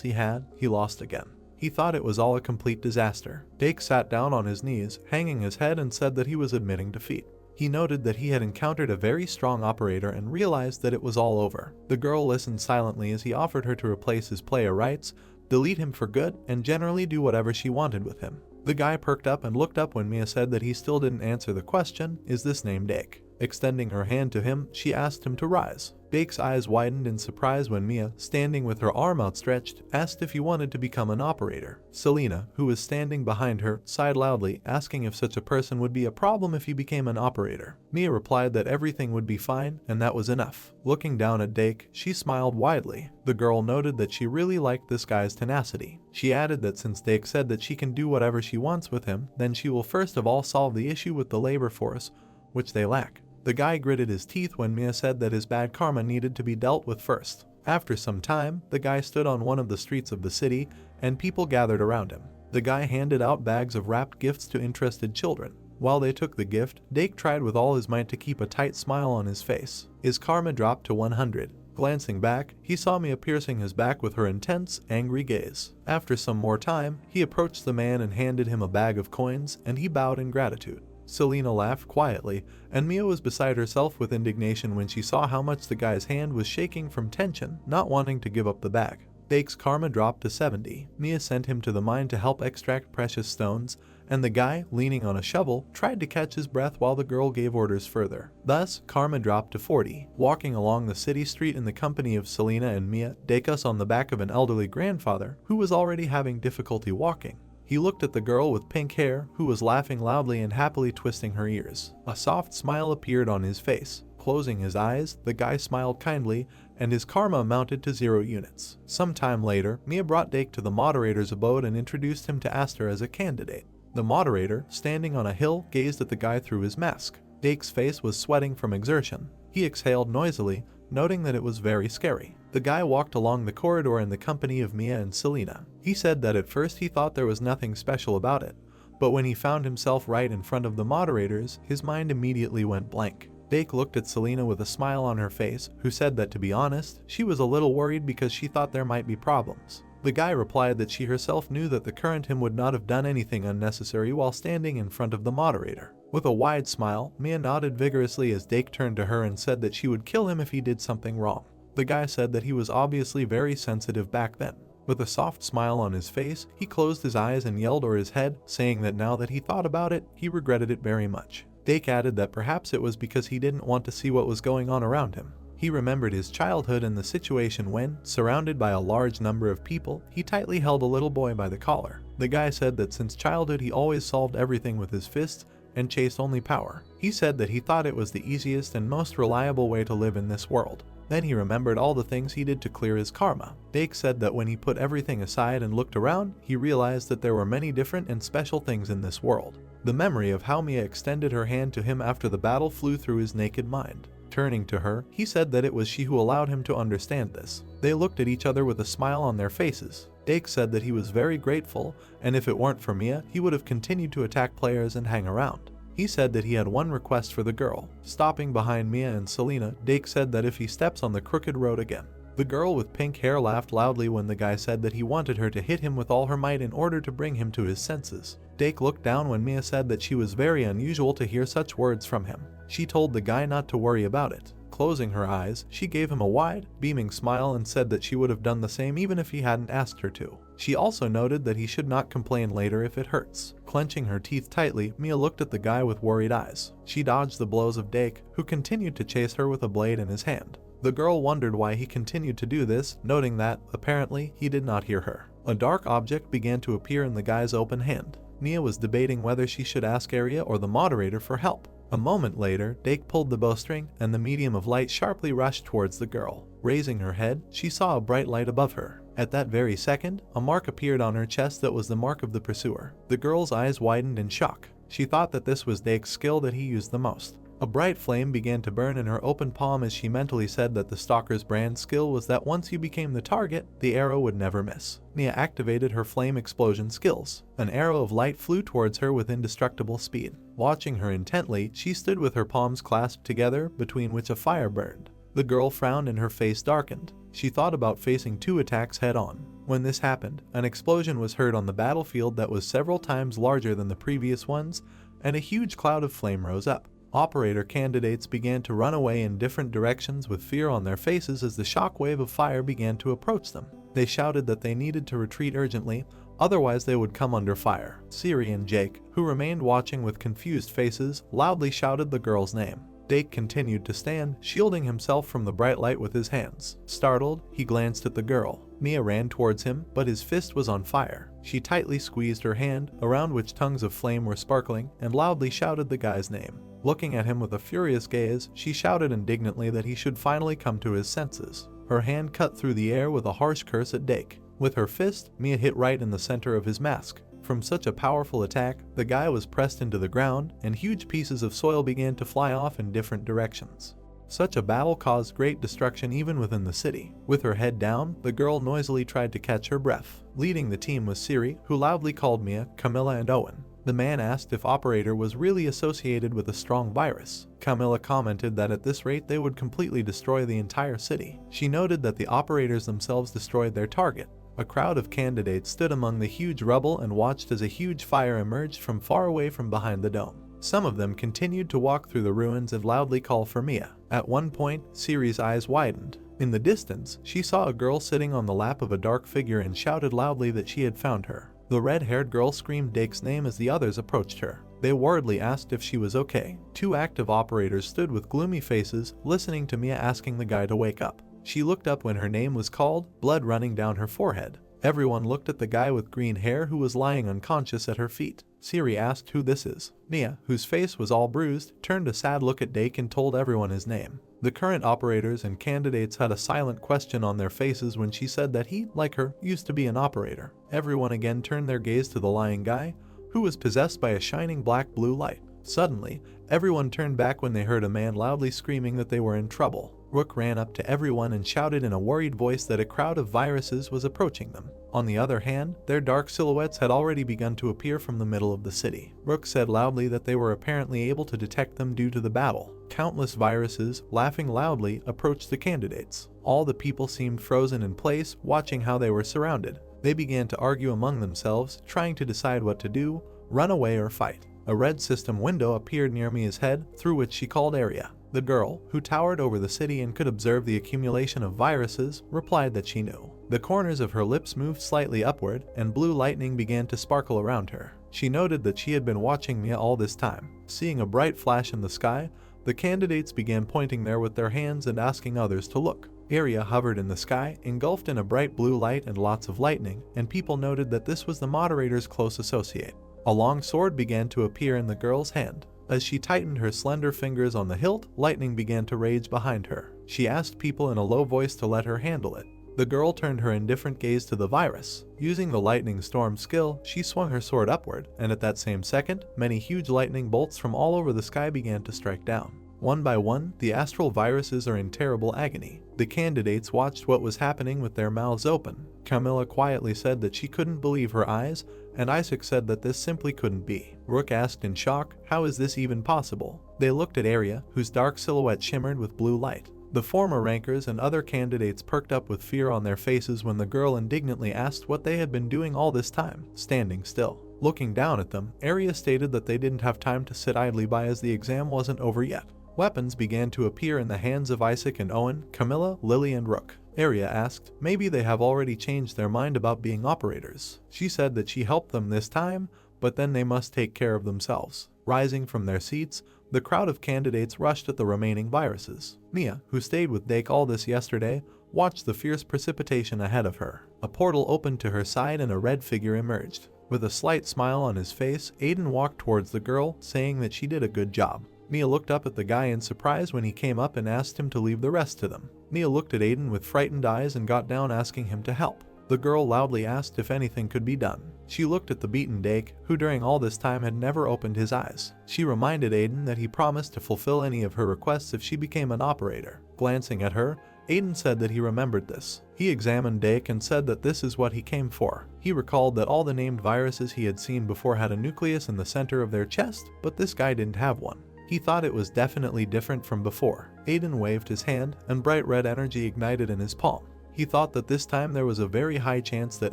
he had, he lost again. He thought it was all a complete disaster. Dake sat down on his knees, hanging his head, and said that he was admitting defeat. He noted that he had encountered a very strong operator and realized that it was all over. The girl listened silently as he offered her to replace his player rights, delete him for good, and generally do whatever she wanted with him. The guy perked up and looked up when Mia said that he still didn't answer the question, "Is this name Dake?" Extending her hand to him, she asked him to rise. Dake's eyes widened in surprise when Mia, standing with her arm outstretched, asked if he wanted to become an operator. Selena, who was standing behind her, sighed loudly, asking if such a person would be a problem if he became an operator. Mia replied that everything would be fine, and that was enough. Looking down at Dake, she smiled widely. The girl noted that she really liked this guy's tenacity. She added that since Dake said that she can do whatever she wants with him, then she will first of all solve the issue with the labor force, which they lack. The guy gritted his teeth when Mia said that his bad karma needed to be dealt with first. After some time, the guy stood on one of the streets of the city, and people gathered around him. The guy handed out bags of wrapped gifts to interested children. While they took the gift, Dake tried with all his might to keep a tight smile on his face. His karma dropped to 100. Glancing back, he saw Mia piercing his back with her intense, angry gaze. After some more time, he approached the man and handed him a bag of coins, and he bowed in gratitude. Selena laughed quietly, and Mia was beside herself with indignation when she saw how much the guy's hand was shaking from tension, not wanting to give up the bag. Dake's karma dropped to 70. Mia sent him to the mine to help extract precious stones, and the guy, leaning on a shovel, tried to catch his breath while the girl gave orders further. Thus, karma dropped to 40. Walking along the city street in the company of Selena and Mia, Dake was on the back of an elderly grandfather who was already having difficulty walking. He looked at the girl with pink hair, who was laughing loudly and happily twisting her ears. A soft smile appeared on his face. Closing his eyes, the guy smiled kindly, and his karma amounted to 0 units. Some time later, Mia brought Dake to the moderator's abode and introduced him to Aster as a candidate. The moderator, standing on a hill, gazed at the guy through his mask. Dake's face was sweating from exertion. He exhaled noisily, noting that it was very scary. The guy walked along the corridor in the company of Mia and Selena. He said that at first he thought there was nothing special about it, but when he found himself right in front of the moderators, his mind immediately went blank. Dake looked at Selena with a smile on her face, who said that to be honest, she was a little worried because she thought there might be problems. The guy replied that she herself knew that the current him would not have done anything unnecessary while standing in front of the moderator. With a wide smile, Mia nodded vigorously as Dake turned to her and said that she would kill him if he did something wrong. The guy said that he was obviously very sensitive back then. With a soft smile on his face, he closed his eyes and yelled over his head, saying that now that he thought about it, he regretted it very much. Dake added that perhaps it was because he didn't want to see what was going on around him. He remembered his childhood and the situation when, surrounded by a large number of people, he tightly held a little boy by the collar. The guy said that since childhood he always solved everything with his fists and chased only power. He said that he thought it was the easiest and most reliable way to live in this world. Then he remembered all the things he did to clear his karma. Dake said that when he put everything aside and looked around, he realized that there were many different and special things in this world. The memory of how Mia extended her hand to him after the battle flew through his naked mind. Turning to her, he said that it was she who allowed him to understand this. They looked at each other with a smile on their faces. Dake said that he was very grateful, and if it weren't for Mia, he would have continued to attack players and hang around. He said that he had one request for the girl. Stopping behind Mia and Selena, Dake said that if he steps on the crooked road again. The girl with pink hair laughed loudly when the guy said that he wanted her to hit him with all her might in order to bring him to his senses. Dake looked down when Mia said that she was very unusual to hear such words from him. She told the guy not to worry about it. Closing her eyes, she gave him a wide, beaming smile and said that she would have done the same even if he hadn't asked her to. She also noted that he should not complain later if it hurts. Clenching her teeth tightly, Mia looked at the guy with worried eyes. She dodged the blows of Dake, who continued to chase her with a blade in his hand. The girl wondered why he continued to do this, noting that, apparently, he did not hear her. A dark object began to appear in the guy's open hand. Mia was debating whether she should ask Area or the moderator for help. A moment later, Dake pulled the bowstring, and the medium of light sharply rushed towards the girl. Raising her head, she saw a bright light above her. At that very second, a mark appeared on her chest that was the mark of the pursuer. The girl's eyes widened in shock. She thought that this was Dake's skill that he used the most. A bright flame began to burn in her open palm as she mentally said that the stalker's brand skill was that once you became the target, the arrow would never miss. Nia activated her flame explosion skills. An arrow of light flew towards her with indestructible speed. Watching her intently, she stood with her palms clasped together, between which a fire burned. The girl frowned and her face darkened. She thought about facing 2 attacks head-on. When this happened, an explosion was heard on the battlefield that was several times larger than the previous ones, and a huge cloud of flame rose up. Operator candidates began to run away in different directions with fear on their faces as the shockwave of fire began to approach them. They shouted that they needed to retreat urgently, otherwise they would come under fire. Siri and Jake, who remained watching with confused faces, loudly shouted the girl's name. Jake continued to stand, shielding himself from the bright light with his hands. Startled, he glanced at the girl. Mia ran towards him, but his fist was on fire. She tightly squeezed her hand, around which tongues of flame were sparkling, and loudly shouted the guy's name. Looking at him with a furious gaze, she shouted indignantly that he should finally come to his senses. Her hand cut through the air with a harsh curse at Dake. With her fist, Mia hit right in the center of his mask. From such a powerful attack, the guy was pressed into the ground, and huge pieces of soil began to fly off in different directions. Such a battle caused great destruction even within the city. With her head down, the girl noisily tried to catch her breath. Leading the team was Siri, who loudly called Mia, Camilla, and Owen. The man asked if Operator was really associated with a strong virus. Camilla commented that at this rate they would completely destroy the entire city. She noted that the operators themselves destroyed their target. A crowd of candidates stood among the huge rubble and watched as a huge fire emerged from far away from behind the dome. Some of them continued to walk through the ruins and loudly call for Mia. At one point, Siri's eyes widened. In the distance, she saw a girl sitting on the lap of a dark figure and shouted loudly that she had found her. The red-haired girl screamed Dake's name as the others approached her. They worriedly asked if she was okay. 2 active operators stood with gloomy faces, listening to Mia asking the guy to wake up. She looked up when her name was called, blood running down her forehead. Everyone looked at the guy with green hair who was lying unconscious at her feet. Siri asked who this is. Mia, whose face was all bruised, turned a sad look at Dake and told everyone his name. The current operators and candidates had a silent question on their faces when she said that he, like her, used to be an operator. Everyone again turned their gaze to the lying guy, who was possessed by a shining black-blue light. Suddenly, everyone turned back when they heard a man loudly screaming that they were in trouble. Rook ran up to everyone and shouted in a worried voice that a crowd of viruses was approaching them. On the other hand, their dark silhouettes had already begun to appear from the middle of the city. Rook said loudly that they were apparently able to detect them due to the battle. Countless viruses, laughing loudly, approached the candidates. All the people seemed frozen in place, watching how they were surrounded. They began to argue among themselves, trying to decide what to do, run away or fight. A red system window appeared near Mia's head, through which she called Area. The girl, who towered over the city and could observe the accumulation of viruses, replied that she knew. The corners of her lips moved slightly upward, and blue lightning began to sparkle around her. She noted that she had been watching Mia all this time. Seeing a bright flash in the sky, the candidates began pointing there with their hands and asking others to look. Area hovered in the sky, engulfed in a bright blue light and lots of lightning, and people noted that this was the moderator's close associate. A long sword began to appear in the girl's hand. As she tightened her slender fingers on the hilt, lightning began to rage behind her. She asked people in a low voice to let her handle it. The girl turned her indifferent gaze to the virus. Using the lightning storm skill, she swung her sword upward, and at that same second, many huge lightning bolts from all over the sky began to strike down. One by one, the astral viruses are in terrible agony. The candidates watched what was happening with their mouths open. Camilla quietly said that she couldn't believe her eyes, and Isaac said that this simply couldn't be. Rook asked in shock, how is this even possible? They looked at Area, whose dark silhouette shimmered with blue light. The former rankers and other candidates perked up with fear on their faces when the girl indignantly asked what they had been doing all this time, standing still. Looking down at them, Area stated that they didn't have time to sit idly by as the exam wasn't over yet. Weapons began to appear in the hands of Isaac and Owen, Camilla, Lily, and Rook. Area asked, maybe they have already changed their mind about being operators. She said that she helped them this time, but then they must take care of themselves. Rising from their seats, the crowd of candidates rushed at the remaining viruses. Mia, who stayed with Dake all this yesterday, watched the fierce precipitation ahead of her. A portal opened to her side and a red figure emerged. With a slight smile on his face, Aiden walked towards the girl, saying that she did a good job. Mia looked up at the guy in surprise when he came up and asked him to leave the rest to them. Mia looked at Aiden with frightened eyes and got down asking him to help. The girl loudly asked if anything could be done. She looked at the beaten Dake, who during all this time had never opened his eyes. She reminded Aiden that he promised to fulfill any of her requests if she became an operator. Glancing at her, Aiden said that he remembered this. He examined Dake and said that this is what he came for. He recalled that all the named viruses he had seen before had a nucleus in the center of their chest, but this guy didn't have one. He thought it was definitely different from before. Aiden waved his hand, and bright red energy ignited in his palm. He thought that this time there was a very high chance that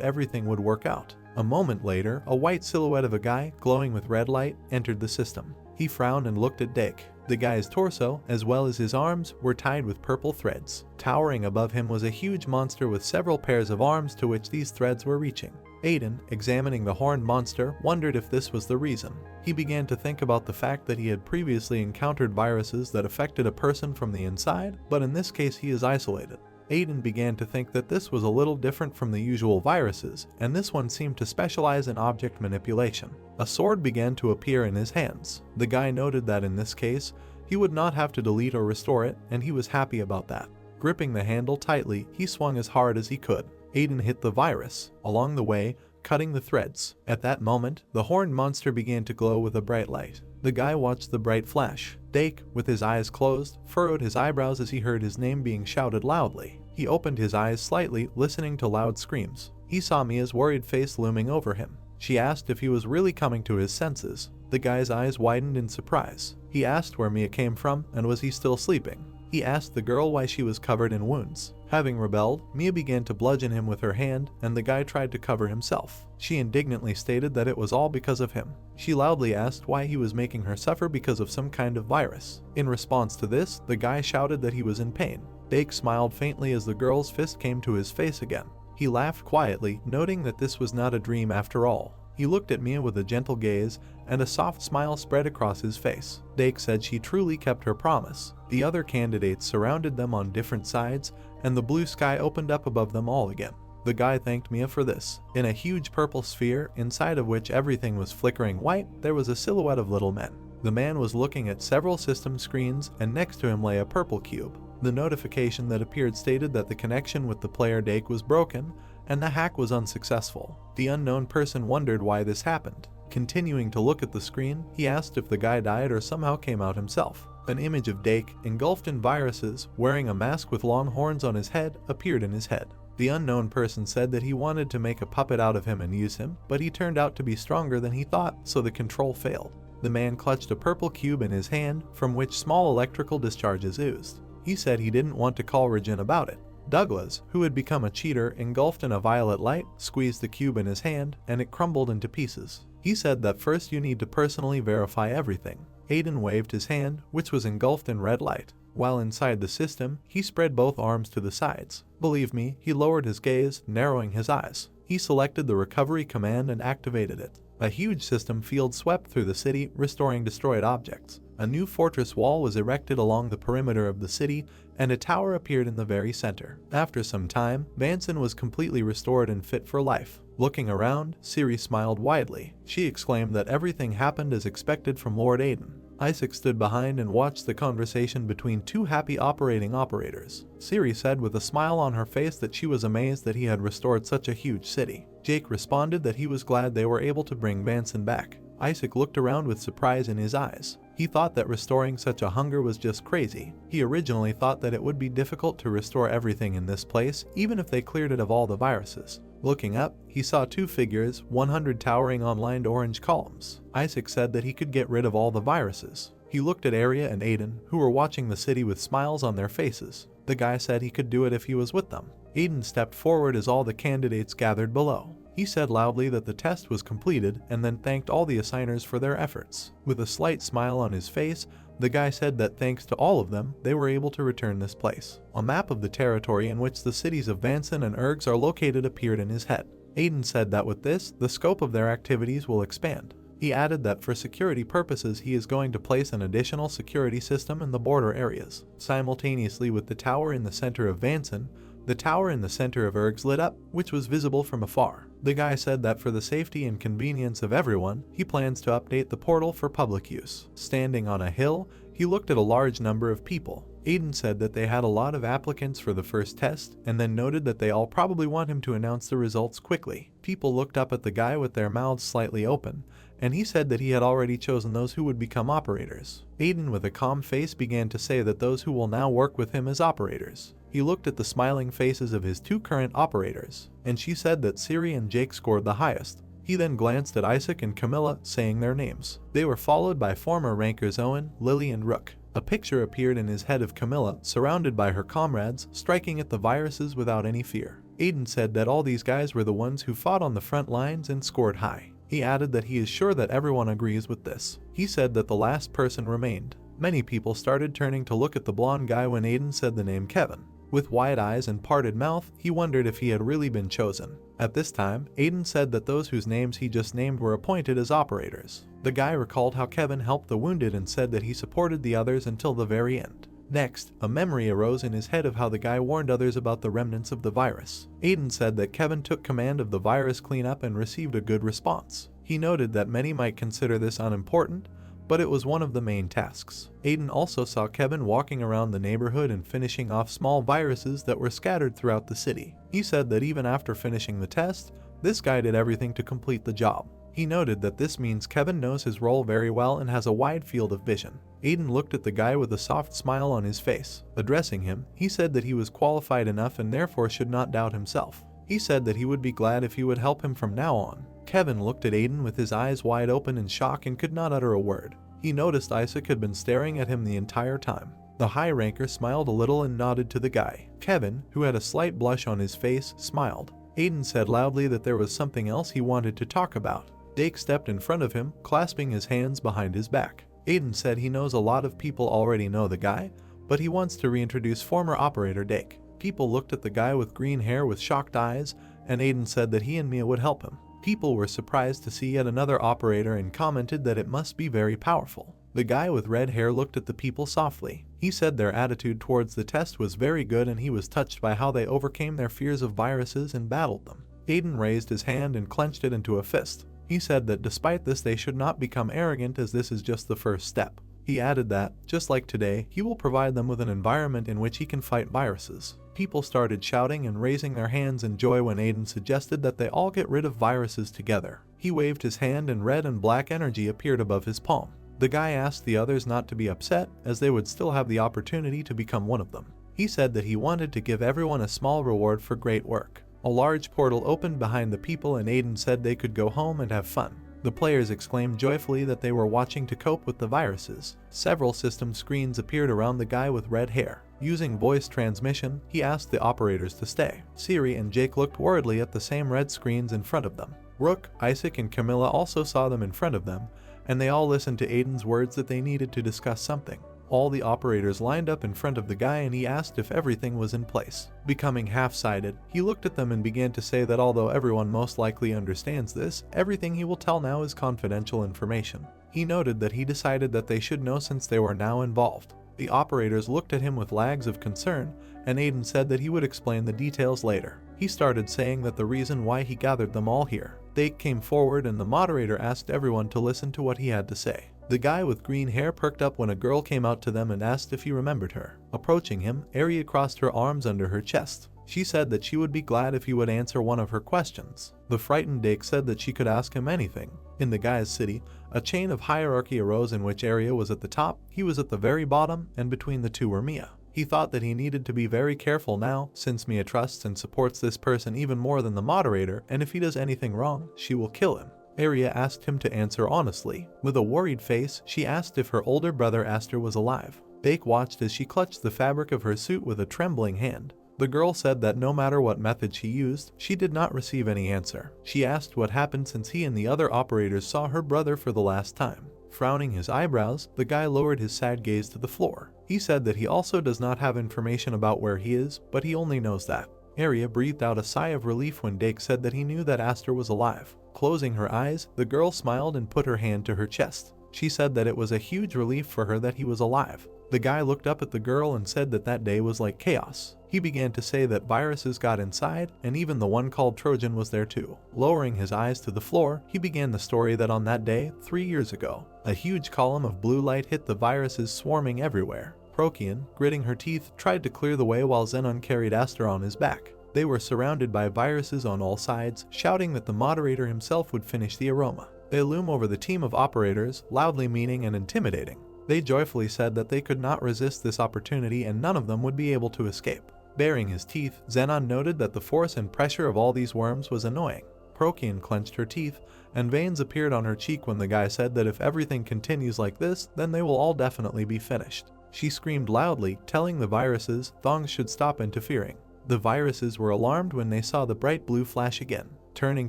everything would work out. A moment later, a white silhouette of a guy, glowing with red light, entered the system. He frowned and looked at Dake. The guy's torso, as well as his arms, were tied with purple threads. Towering above him was a huge monster with several pairs of arms to which these threads were reaching. Aiden, examining the horned monster, wondered if this was the reason. He began to think about the fact that he had previously encountered viruses that affected a person from the inside, but in this case he is isolated. Aiden began to think that this was a little different from the usual viruses, and this one seemed to specialize in object manipulation. A sword began to appear in his hands. The guy noted that in this case, he would not have to delete or restore it, and he was happy about that. Gripping the handle tightly, he swung as hard as he could. Aiden hit the virus, along the way, cutting the threads. At that moment, the horned monster began to glow with a bright light. The guy watched the bright flash. Dake, with his eyes closed, furrowed his eyebrows as he heard his name being shouted loudly. He opened his eyes slightly, listening to loud screams. He saw Mia's worried face looming over him. She asked if he was really coming to his senses. The guy's eyes widened in surprise. He asked where Mia came from and was he still sleeping. He asked the girl why she was covered in wounds. Having rebelled, Mia began to bludgeon him with her hand, and the guy tried to cover himself. She indignantly stated that it was all because of him. She loudly asked why he was making her suffer because of some kind of virus. In response to this, the guy shouted that he was in pain. Dake smiled faintly as the girl's fist came to his face again. He laughed quietly, noting that this was not a dream after all. He looked at Mia with a gentle gaze, and a soft smile spread across his face. Dake said she truly kept her promise. The other candidates surrounded them on different sides, and the blue sky opened up above them all again. The guy thanked Mia for this. In a huge purple sphere, inside of which everything was flickering white, there was a silhouette of little men. The man was looking at several system screens, and next to him lay a purple cube. The notification that appeared stated that the connection with the player Dake was broken, and the hack was unsuccessful. The unknown person wondered why this happened. Continuing to look at the screen, he asked if the guy died or somehow came out himself. An image of Dake, engulfed in viruses, wearing a mask with long horns on his head, appeared in his head. The unknown person said that he wanted to make a puppet out of him and use him, but he turned out to be stronger than he thought, so the control failed. The man clutched a purple cube in his hand, from which small electrical discharges oozed. He said he didn't want to call Regin about it. Douglas, who had become a cheater, engulfed in a violet light, squeezed the cube in his hand, and it crumbled into pieces. He said that first you need to personally verify everything. Aiden waved his hand, which was engulfed in red light. While inside the system, he spread both arms to the sides. Believe me, he lowered his gaze, narrowing his eyes. He selected the recovery command and activated it. A huge system field swept through the city, restoring destroyed objects. A new fortress wall was erected along the perimeter of the city, and a tower appeared in the very center. After some time, Vanson was completely restored and fit for life. Looking around, Siri smiled widely. She exclaimed that everything happened as expected from Lord Aiden. Isaac stood behind and watched the conversation between two happy operating operators. Siri said with a smile on her face that she was amazed that he had restored such a huge city. Jake responded that he was glad they were able to bring Vanson back. Isaac looked around with surprise in his eyes. He thought that restoring such a hunger was just crazy. He originally thought that it would be difficult to restore everything in this place, even if they cleared it of all the viruses. Looking up, he saw two figures, 100 towering on lined orange columns. Isaac said that he could get rid of all the viruses. He looked at Arya and Aiden, who were watching the city with smiles on their faces. The guy said he could do it if he was with them. Aiden stepped forward as all the candidates gathered below. He said loudly that the test was completed and then thanked all the assigners for their efforts. With a slight smile on his face, the guy said that thanks to all of them, they were able to return this place. A map of the territory in which the cities of Vanson and Ergs are located appeared in his head. Aiden said that with this, the scope of their activities will expand. He added that for security purposes he is going to place an additional security system in the border areas. Simultaneously with the tower in the center of Vanson, the tower in the center of Ergs lit up, which was visible from afar. The guy said that for the safety and convenience of everyone, he plans to update the portal for public use. Standing on a hill, he looked at a large number of people. Aiden said that they had a lot of applicants for the first test, and then noted that they all probably want him to announce the results quickly. People looked up at the guy with their mouths slightly open, and he said that he had already chosen those who would become operators. Aiden with a calm face began to say that those who will now work with him as operators. He looked at the smiling faces of his two current operators, and she said that Siri and Jake scored the highest. He then glanced at Isaac and Camilla, saying their names. They were followed by former rankers Owen, Lily and Rook. A picture appeared in his head of Camilla, surrounded by her comrades, striking at the viruses without any fear. Aiden said that all these guys were the ones who fought on the front lines and scored high. He added that he is sure that everyone agrees with this. He said that the last person remained. Many people started turning to look at the blonde guy when Aiden said the name Kevin. With wide eyes and parted mouth, he wondered if he had really been chosen. At this time, Aiden said that those whose names he just named were appointed as operators. The guy recalled how Kevin helped the wounded and said that he supported the others until the very end. Next, a memory arose in his head of how the guy warned others about the remnants of the virus. Aiden said that Kevin took command of the virus cleanup and received a good response. He noted that many might consider this unimportant, but it was one of the main tasks. Aiden also saw Kevin walking around the neighborhood and finishing off small viruses that were scattered throughout the city. He said that even after finishing the test, this guy did everything to complete the job. He noted that this means Kevin knows his role very well and has a wide field of vision. Aiden looked at the guy with a soft smile on his face. Addressing him, he said that he was qualified enough and therefore should not doubt himself. He said that he would be glad if he would help him from now on. Kevin looked at Aiden with his eyes wide open in shock and could not utter a word. He noticed Isaac had been staring at him the entire time. The high ranker smiled a little and nodded to the guy. Kevin, who had a slight blush on his face, smiled. Aiden said loudly that there was something else he wanted to talk about. Dake stepped in front of him, clasping his hands behind his back. Aiden said he knows a lot of people already know the guy, but he wants to reintroduce former operator Dake. People looked at the guy with green hair with shocked eyes, and Aiden said that he and Mia would help him. People were surprised to see yet another operator and commented that it must be very powerful. The guy with red hair looked at the people softly. He said their attitude towards the test was very good and he was touched by how they overcame their fears of viruses and battled them. Aiden raised his hand and clenched it into a fist. He said that despite this they should not become arrogant as this is just the first step. He added that, just like today, he will provide them with an environment in which he can fight viruses. People started shouting and raising their hands in joy when Aiden suggested that they all get rid of viruses together. He waved his hand and red and black energy appeared above his palm. The guy asked the others not to be upset as they would still have the opportunity to become one of them. He said that he wanted to give everyone a small reward for great work. A large portal opened behind the people and Aiden said they could go home and have fun. The players exclaimed joyfully that they were watching to cope with the viruses. Several system screens appeared around the guy with red hair. Using voice transmission, he asked the operators to stay. Siri and Jake looked worriedly at the same red screens in front of them. Rook, Isaac and Camilla also saw them in front of them, and they all listened to Aiden's words that they needed to discuss something. All the operators lined up in front of the guy and he asked if everything was in place. Becoming half-sighted, he looked at them and began to say that although everyone most likely understands this, everything he will tell now is confidential information. He noted that he decided that they should know since they were now involved. The operators looked at him with lags of concern, and Aiden said that he would explain the details later. He started saying that the reason why he gathered them all here. They came forward and the moderator asked everyone to listen to what he had to say. The guy with green hair perked up when a girl came out to them and asked if he remembered her. Approaching him, Arya crossed her arms under her chest. She said that she would be glad if he would answer one of her questions. The frightened Dake said that she could ask him anything. In the guy's city, a chain of hierarchy arose in which Arya was at the top, he was at the very bottom, and between the two were Mia. He thought that he needed to be very careful now, since Mia trusts and supports this person even more than the moderator, and if he does anything wrong, she will kill him. Arya asked him to answer honestly. With a worried face, she asked if her older brother Aster was alive. Dake watched as she clutched the fabric of her suit with a trembling hand. The girl said that no matter what method she used, she did not receive any answer. She asked what happened since he and the other operators saw her brother for the last time. Frowning his eyebrows, the guy lowered his sad gaze to the floor. He said that he also does not have information about where he is, but he only knows that. Arya breathed out a sigh of relief when Dake said that he knew that Aster was alive. Closing her eyes, the girl smiled and put her hand to her chest. She said that it was a huge relief for her that he was alive. The guy looked up at the girl and said that that day was like chaos. He began to say that viruses got inside, and even the one called Trojan was there too. Lowering his eyes to the floor, he began the story that on that day, 3 years ago, a huge column of blue light hit the viruses swarming everywhere. Procyon, gritting her teeth, tried to clear the way while Zenon carried Aster on his back. They were surrounded by viruses on all sides, shouting that the moderator himself would finish the aroma. They loom over the team of operators, loudly meaning and intimidating. They joyfully said that they could not resist this opportunity and none of them would be able to escape. Baring his teeth, Zenon noted that the force and pressure of all these worms was annoying. Procyon clenched her teeth, and veins appeared on her cheek when the guy said that if everything continues like this, then they will all definitely be finished. She screamed loudly, telling the viruses thongs should stop interfering. The viruses were alarmed when they saw the bright blue flash again. Turning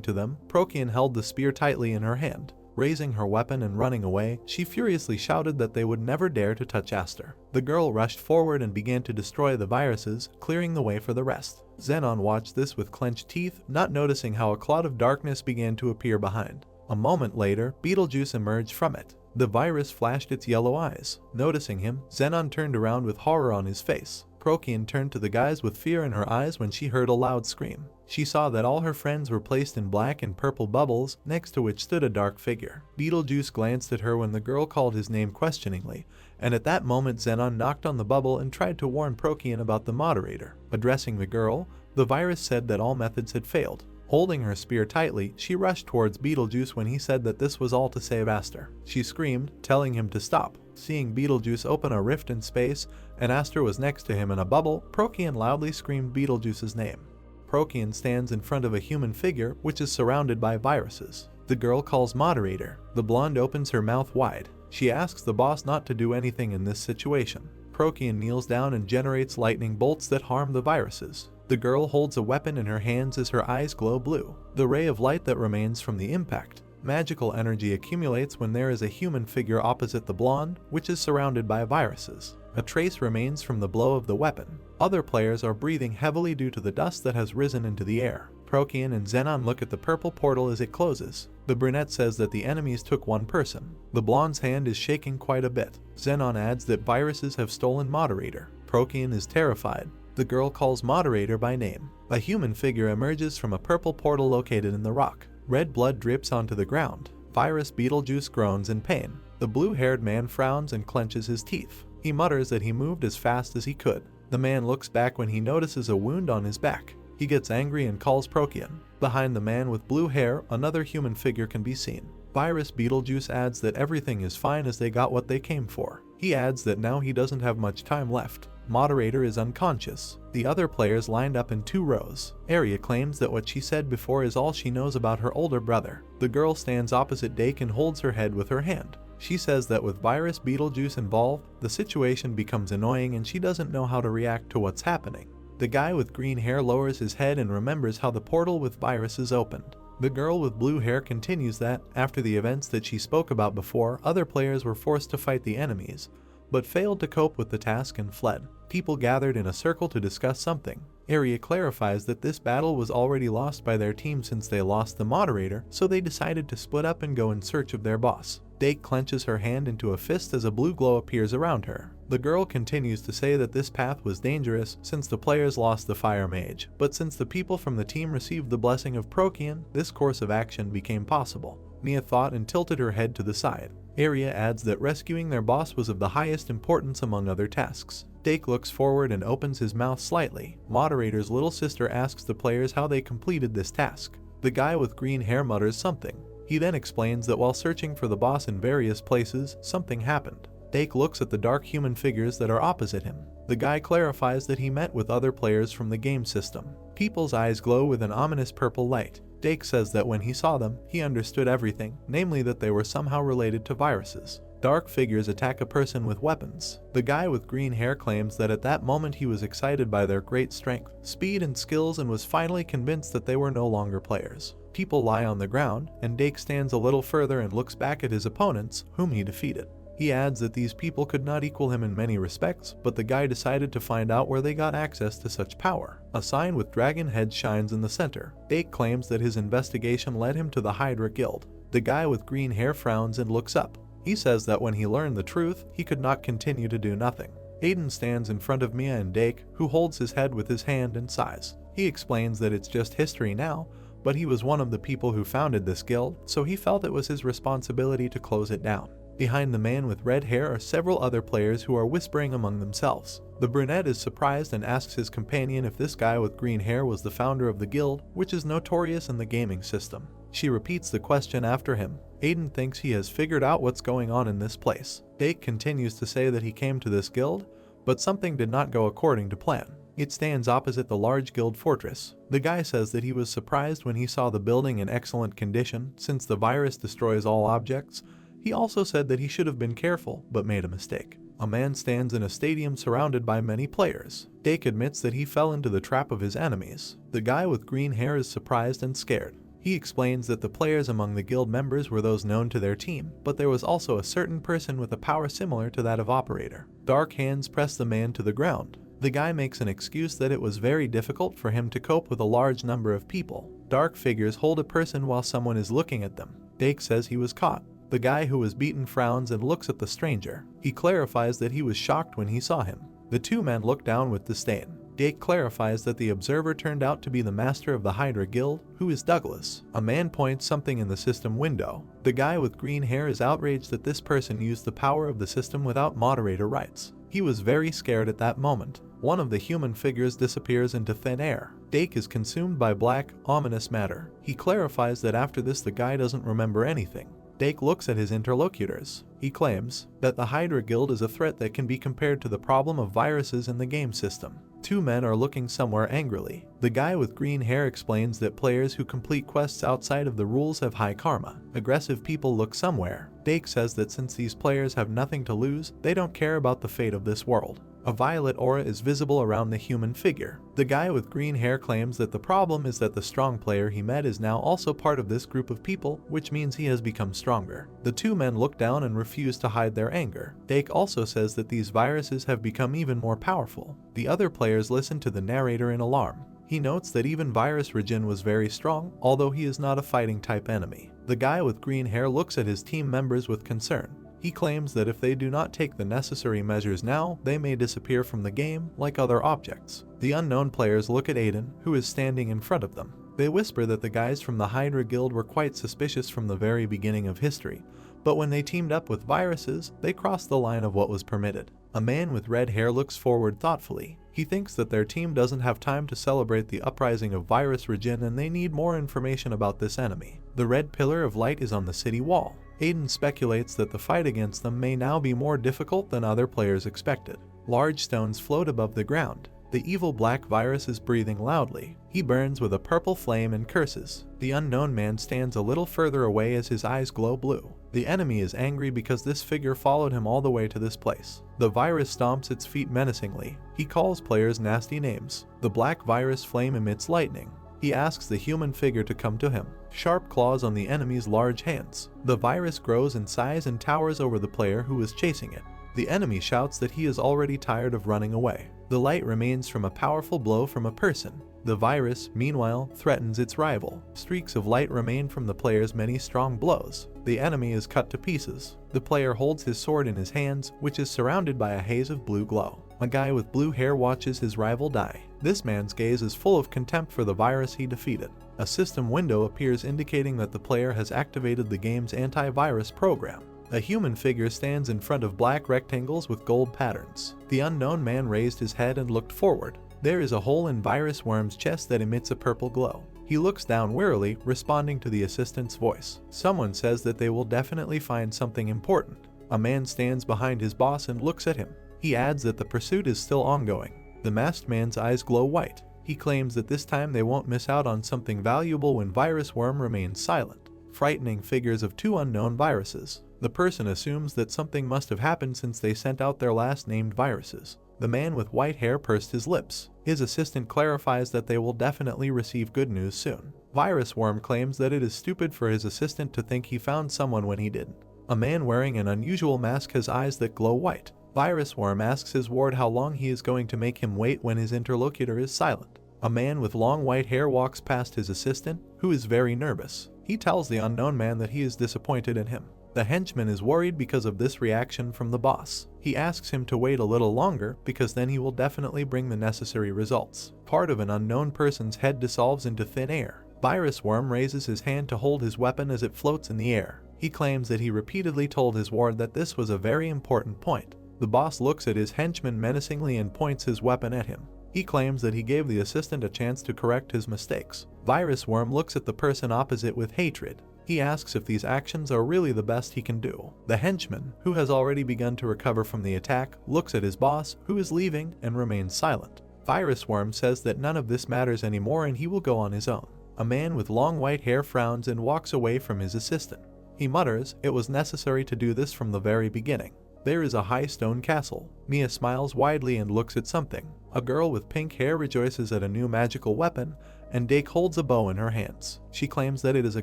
to them, Procyon held the spear tightly in her hand. Raising her weapon and running away, she furiously shouted that they would never dare to touch Aster. The girl rushed forward and began to destroy the viruses, clearing the way for the rest. Zenon watched this with clenched teeth, not noticing how a cloud of darkness began to appear behind. A moment later, Beetlejuice emerged from it. The virus flashed its yellow eyes. Noticing him, Zenon turned around with horror on his face. Procyon turned to the guys with fear in her eyes when she heard a loud scream. She saw that all her friends were placed in black and purple bubbles, next to which stood a dark figure. Beetlejuice glanced at her when the girl called his name questioningly, and at that moment Zenon knocked on the bubble and tried to warn Procyon about the moderator. Addressing the girl, the virus said that all methods had failed. Holding her spear tightly, she rushed towards Beetlejuice when he said that this was all to save Aster. She screamed, telling him to stop. Seeing Beetlejuice open a rift in space, and Aster was next to him in a bubble, Procyon loudly screamed Beetlejuice's name. Procyon stands in front of a human figure, which is surrounded by viruses. The girl calls Moderator. The blonde opens her mouth wide. She asks the boss not to do anything in this situation. Procyon kneels down and generates lightning bolts that harm the viruses. The girl holds a weapon in her hands as her eyes glow blue. The ray of light that remains from the impact. Magical energy accumulates when there is a human figure opposite the blonde, which is surrounded by viruses. A trace remains from the blow of the weapon. Other players are breathing heavily due to the dust that has risen into the air. Procyon and Zenon look at the purple portal as it closes. The brunette says that the enemies took one person. The blonde's hand is shaking quite a bit. Zenon adds that viruses have stolen Moderator. Procyon is terrified. The girl calls Moderator by name. A human figure emerges from a purple portal located in the rock. Red blood drips onto the ground. Virus Beetlejuice groans in pain. The blue-haired man frowns and clenches his teeth. He mutters that he moved as fast as he could. The man looks back when he notices a wound on his back. He gets angry and calls Procyon. Behind the man with blue hair, another human figure can be seen. Virus Beetlejuice adds that everything is fine as they got what they came for. He adds that now he doesn't have much time left. Moderator is unconscious. The other players lined up in 2 rows. Arya claims that what she said before is all she knows about her older brother. The girl stands opposite Dake and holds her head with her hand. She says that with Virus Beetlejuice involved, the situation becomes annoying and she doesn't know how to react to what's happening. The guy with green hair lowers his head and remembers how the portal with viruses opened. The girl with blue hair continues that, after the events that she spoke about before, other players were forced to fight the enemies, but failed to cope with the task and fled. People gathered in a circle to discuss something. Arya clarifies that this battle was already lost by their team since they lost the moderator, so they decided to split up and go in search of their boss. Dake clenches her hand into a fist as a blue glow appears around her. The girl continues to say that this path was dangerous since the players lost the fire mage, but since the people from the team received the blessing of Procyon, this course of action became possible. Mia thought and tilted her head to the side. Arya adds that rescuing their boss was of the highest importance among other tasks. Dake looks forward and opens his mouth slightly. Moderator's little sister asks the players how they completed this task. The guy with green hair mutters something. He then explains that while searching for the boss in various places, something happened. Dake looks at the dark human figures that are opposite him. The guy clarifies that he met with other players from the game system. People's eyes glow with an ominous purple light. Dake says that when he saw them, he understood everything, namely that they were somehow related to viruses. Dark figures attack a person with weapons. The guy with green hair claims that at that moment he was excited by their great strength, speed and skills and was finally convinced that they were no longer players. People lie on the ground, and Dake stands a little further and looks back at his opponents, whom he defeated. He adds that these people could not equal him in many respects, but the guy decided to find out where they got access to such power. A sign with dragon heads shines in the center. Dake claims that his investigation led him to the Hydra Guild. The guy with green hair frowns and looks up. He says that when he learned the truth, he could not continue to do nothing. Aiden stands in front of Mia and Dake, who holds his head with his hand and sighs. He explains that it's just history now, but he was one of the people who founded this guild, so he felt it was his responsibility to close it down. Behind the man with red hair are several other players who are whispering among themselves. The brunette is surprised and asks his companion if this guy with green hair was the founder of the guild, which is notorious in the gaming system. She repeats the question after him. Aiden thinks he has figured out what's going on in this place. Dake continues to say that he came to this guild, but something did not go according to plan. It stands opposite the large guild fortress. The guy says that he was surprised when he saw the building in excellent condition since the virus destroys all objects. He also said that he should have been careful, but made a mistake. A man stands in a stadium surrounded by many players. Dake admits that he fell into the trap of his enemies. The guy with green hair is surprised and scared. He explains that the players among the guild members were those known to their team, but there was also a certain person with a power similar to that of Operator. Dark hands press the man to the ground. The guy makes an excuse that it was very difficult for him to cope with a large number of people. Dark figures hold a person while someone is looking at them. Dake says he was caught. The guy who was beaten frowns and looks at the stranger. He clarifies that he was shocked when he saw him. The two men look down with disdain. Dake clarifies that the observer turned out to be the master of the Hydra Guild, who is Douglas. A man points something in the system window. The guy with green hair is outraged that this person used the power of the system without moderator rights. He was very scared at that moment. One of the human figures disappears into thin air. Dake is consumed by black, ominous matter. He clarifies that after this the guy doesn't remember anything. Dake looks at his interlocutors. He claims that the Hydra Guild is a threat that can be compared to the problem of viruses in the game system. Two men are looking somewhere angrily. The guy with green hair explains that players who complete quests outside of the rules have high karma. Aggressive people look somewhere. Dake says that since these players have nothing to lose, they don't care about the fate of this world. A violet aura is visible around the human figure. The guy with green hair claims that the problem is that the strong player he met is now also part of this group of people, which means he has become stronger. The two men look down and refuse to hide their anger. Dake also says that these viruses have become even more powerful. The other players listen to the narrator in alarm. He notes that even Virus Regen was very strong, although he is not a fighting type enemy. The guy with green hair looks at his team members with concern. He claims that if they do not take the necessary measures now, they may disappear from the game like other objects. The unknown players look at Aiden, who is standing in front of them. They whisper that the guys from the Hydra Guild were quite suspicious from the very beginning of history, but when they teamed up with viruses, they crossed the line of what was permitted. A man with red hair looks forward thoughtfully. He thinks that their team doesn't have time to celebrate the uprising of Virus Regen and they need more information about this enemy. The red pillar of light is on the city wall. Aiden speculates that the fight against them may now be more difficult than other players expected. Large stones float above the ground. The evil black virus is breathing loudly. He burns with a purple flame and curses. The unknown man stands a little further away as his eyes glow blue. The enemy is angry because this figure followed him all the way to this place. The virus stomps its feet menacingly. He calls players nasty names. The black virus flame emits lightning. He asks the human figure to come to him. Sharp claws on the enemy's large hands. The virus grows in size and towers over the player who is chasing it. The enemy shouts that he is already tired of running away. The light remains from a powerful blow from a person. The virus, meanwhile, threatens its rival. Streaks of light remain from the player's many strong blows. The enemy is cut to pieces. The player holds his sword in his hands, which is surrounded by a haze of blue glow. A guy with blue hair watches his rival die. This man's gaze is full of contempt for the virus he defeated. A system window appears indicating that the player has activated the game's antivirus program. A human figure stands in front of black rectangles with gold patterns. The unknown man raised his head and looked forward. There is a hole in Virus Worm's chest that emits a purple glow. He looks down wearily, responding to the assistant's voice. Someone says that they will definitely find something important. A man stands behind his boss and looks at him. He adds that the pursuit is still ongoing. The masked man's eyes glow white. He claims that this time they won't miss out on something valuable when Virus Worm remains silent. Frightening figures of two unknown viruses. The person assumes that something must have happened since they sent out their last named viruses. The man with white hair pursed his lips. His assistant clarifies that they will definitely receive good news soon. Virus Worm claims that it is stupid for his assistant to think he found someone when he didn't. A man wearing an unusual mask has eyes that glow white. Virus Worm asks his ward how long he is going to make him wait when his interlocutor is silent. A man with long white hair walks past his assistant, who is very nervous. He tells the unknown man that he is disappointed in him. The henchman is worried because of this reaction from the boss. He asks him to wait a little longer because then he will definitely bring the necessary results. Part of an unknown person's head dissolves into thin air. Virus Worm raises his hand to hold his weapon as it floats in the air. He claims that he repeatedly told his ward that this was a very important point. The boss looks at his henchman menacingly and points his weapon at him. He claims that he gave the assistant a chance to correct his mistakes. Virus Worm looks at the person opposite with hatred. He asks if these actions are really the best he can do. The henchman, who has already begun to recover from the attack, looks at his boss, who is leaving, and remains silent. Virus Worm says that none of this matters anymore and he will go on his own. A man with long white hair frowns and walks away from his assistant. He mutters, "It was necessary to do this from the very beginning." There is a high stone castle. Mia smiles widely and looks at something. A girl with pink hair rejoices at a new magical weapon, and Dake holds a bow in her hands. She claims that it is a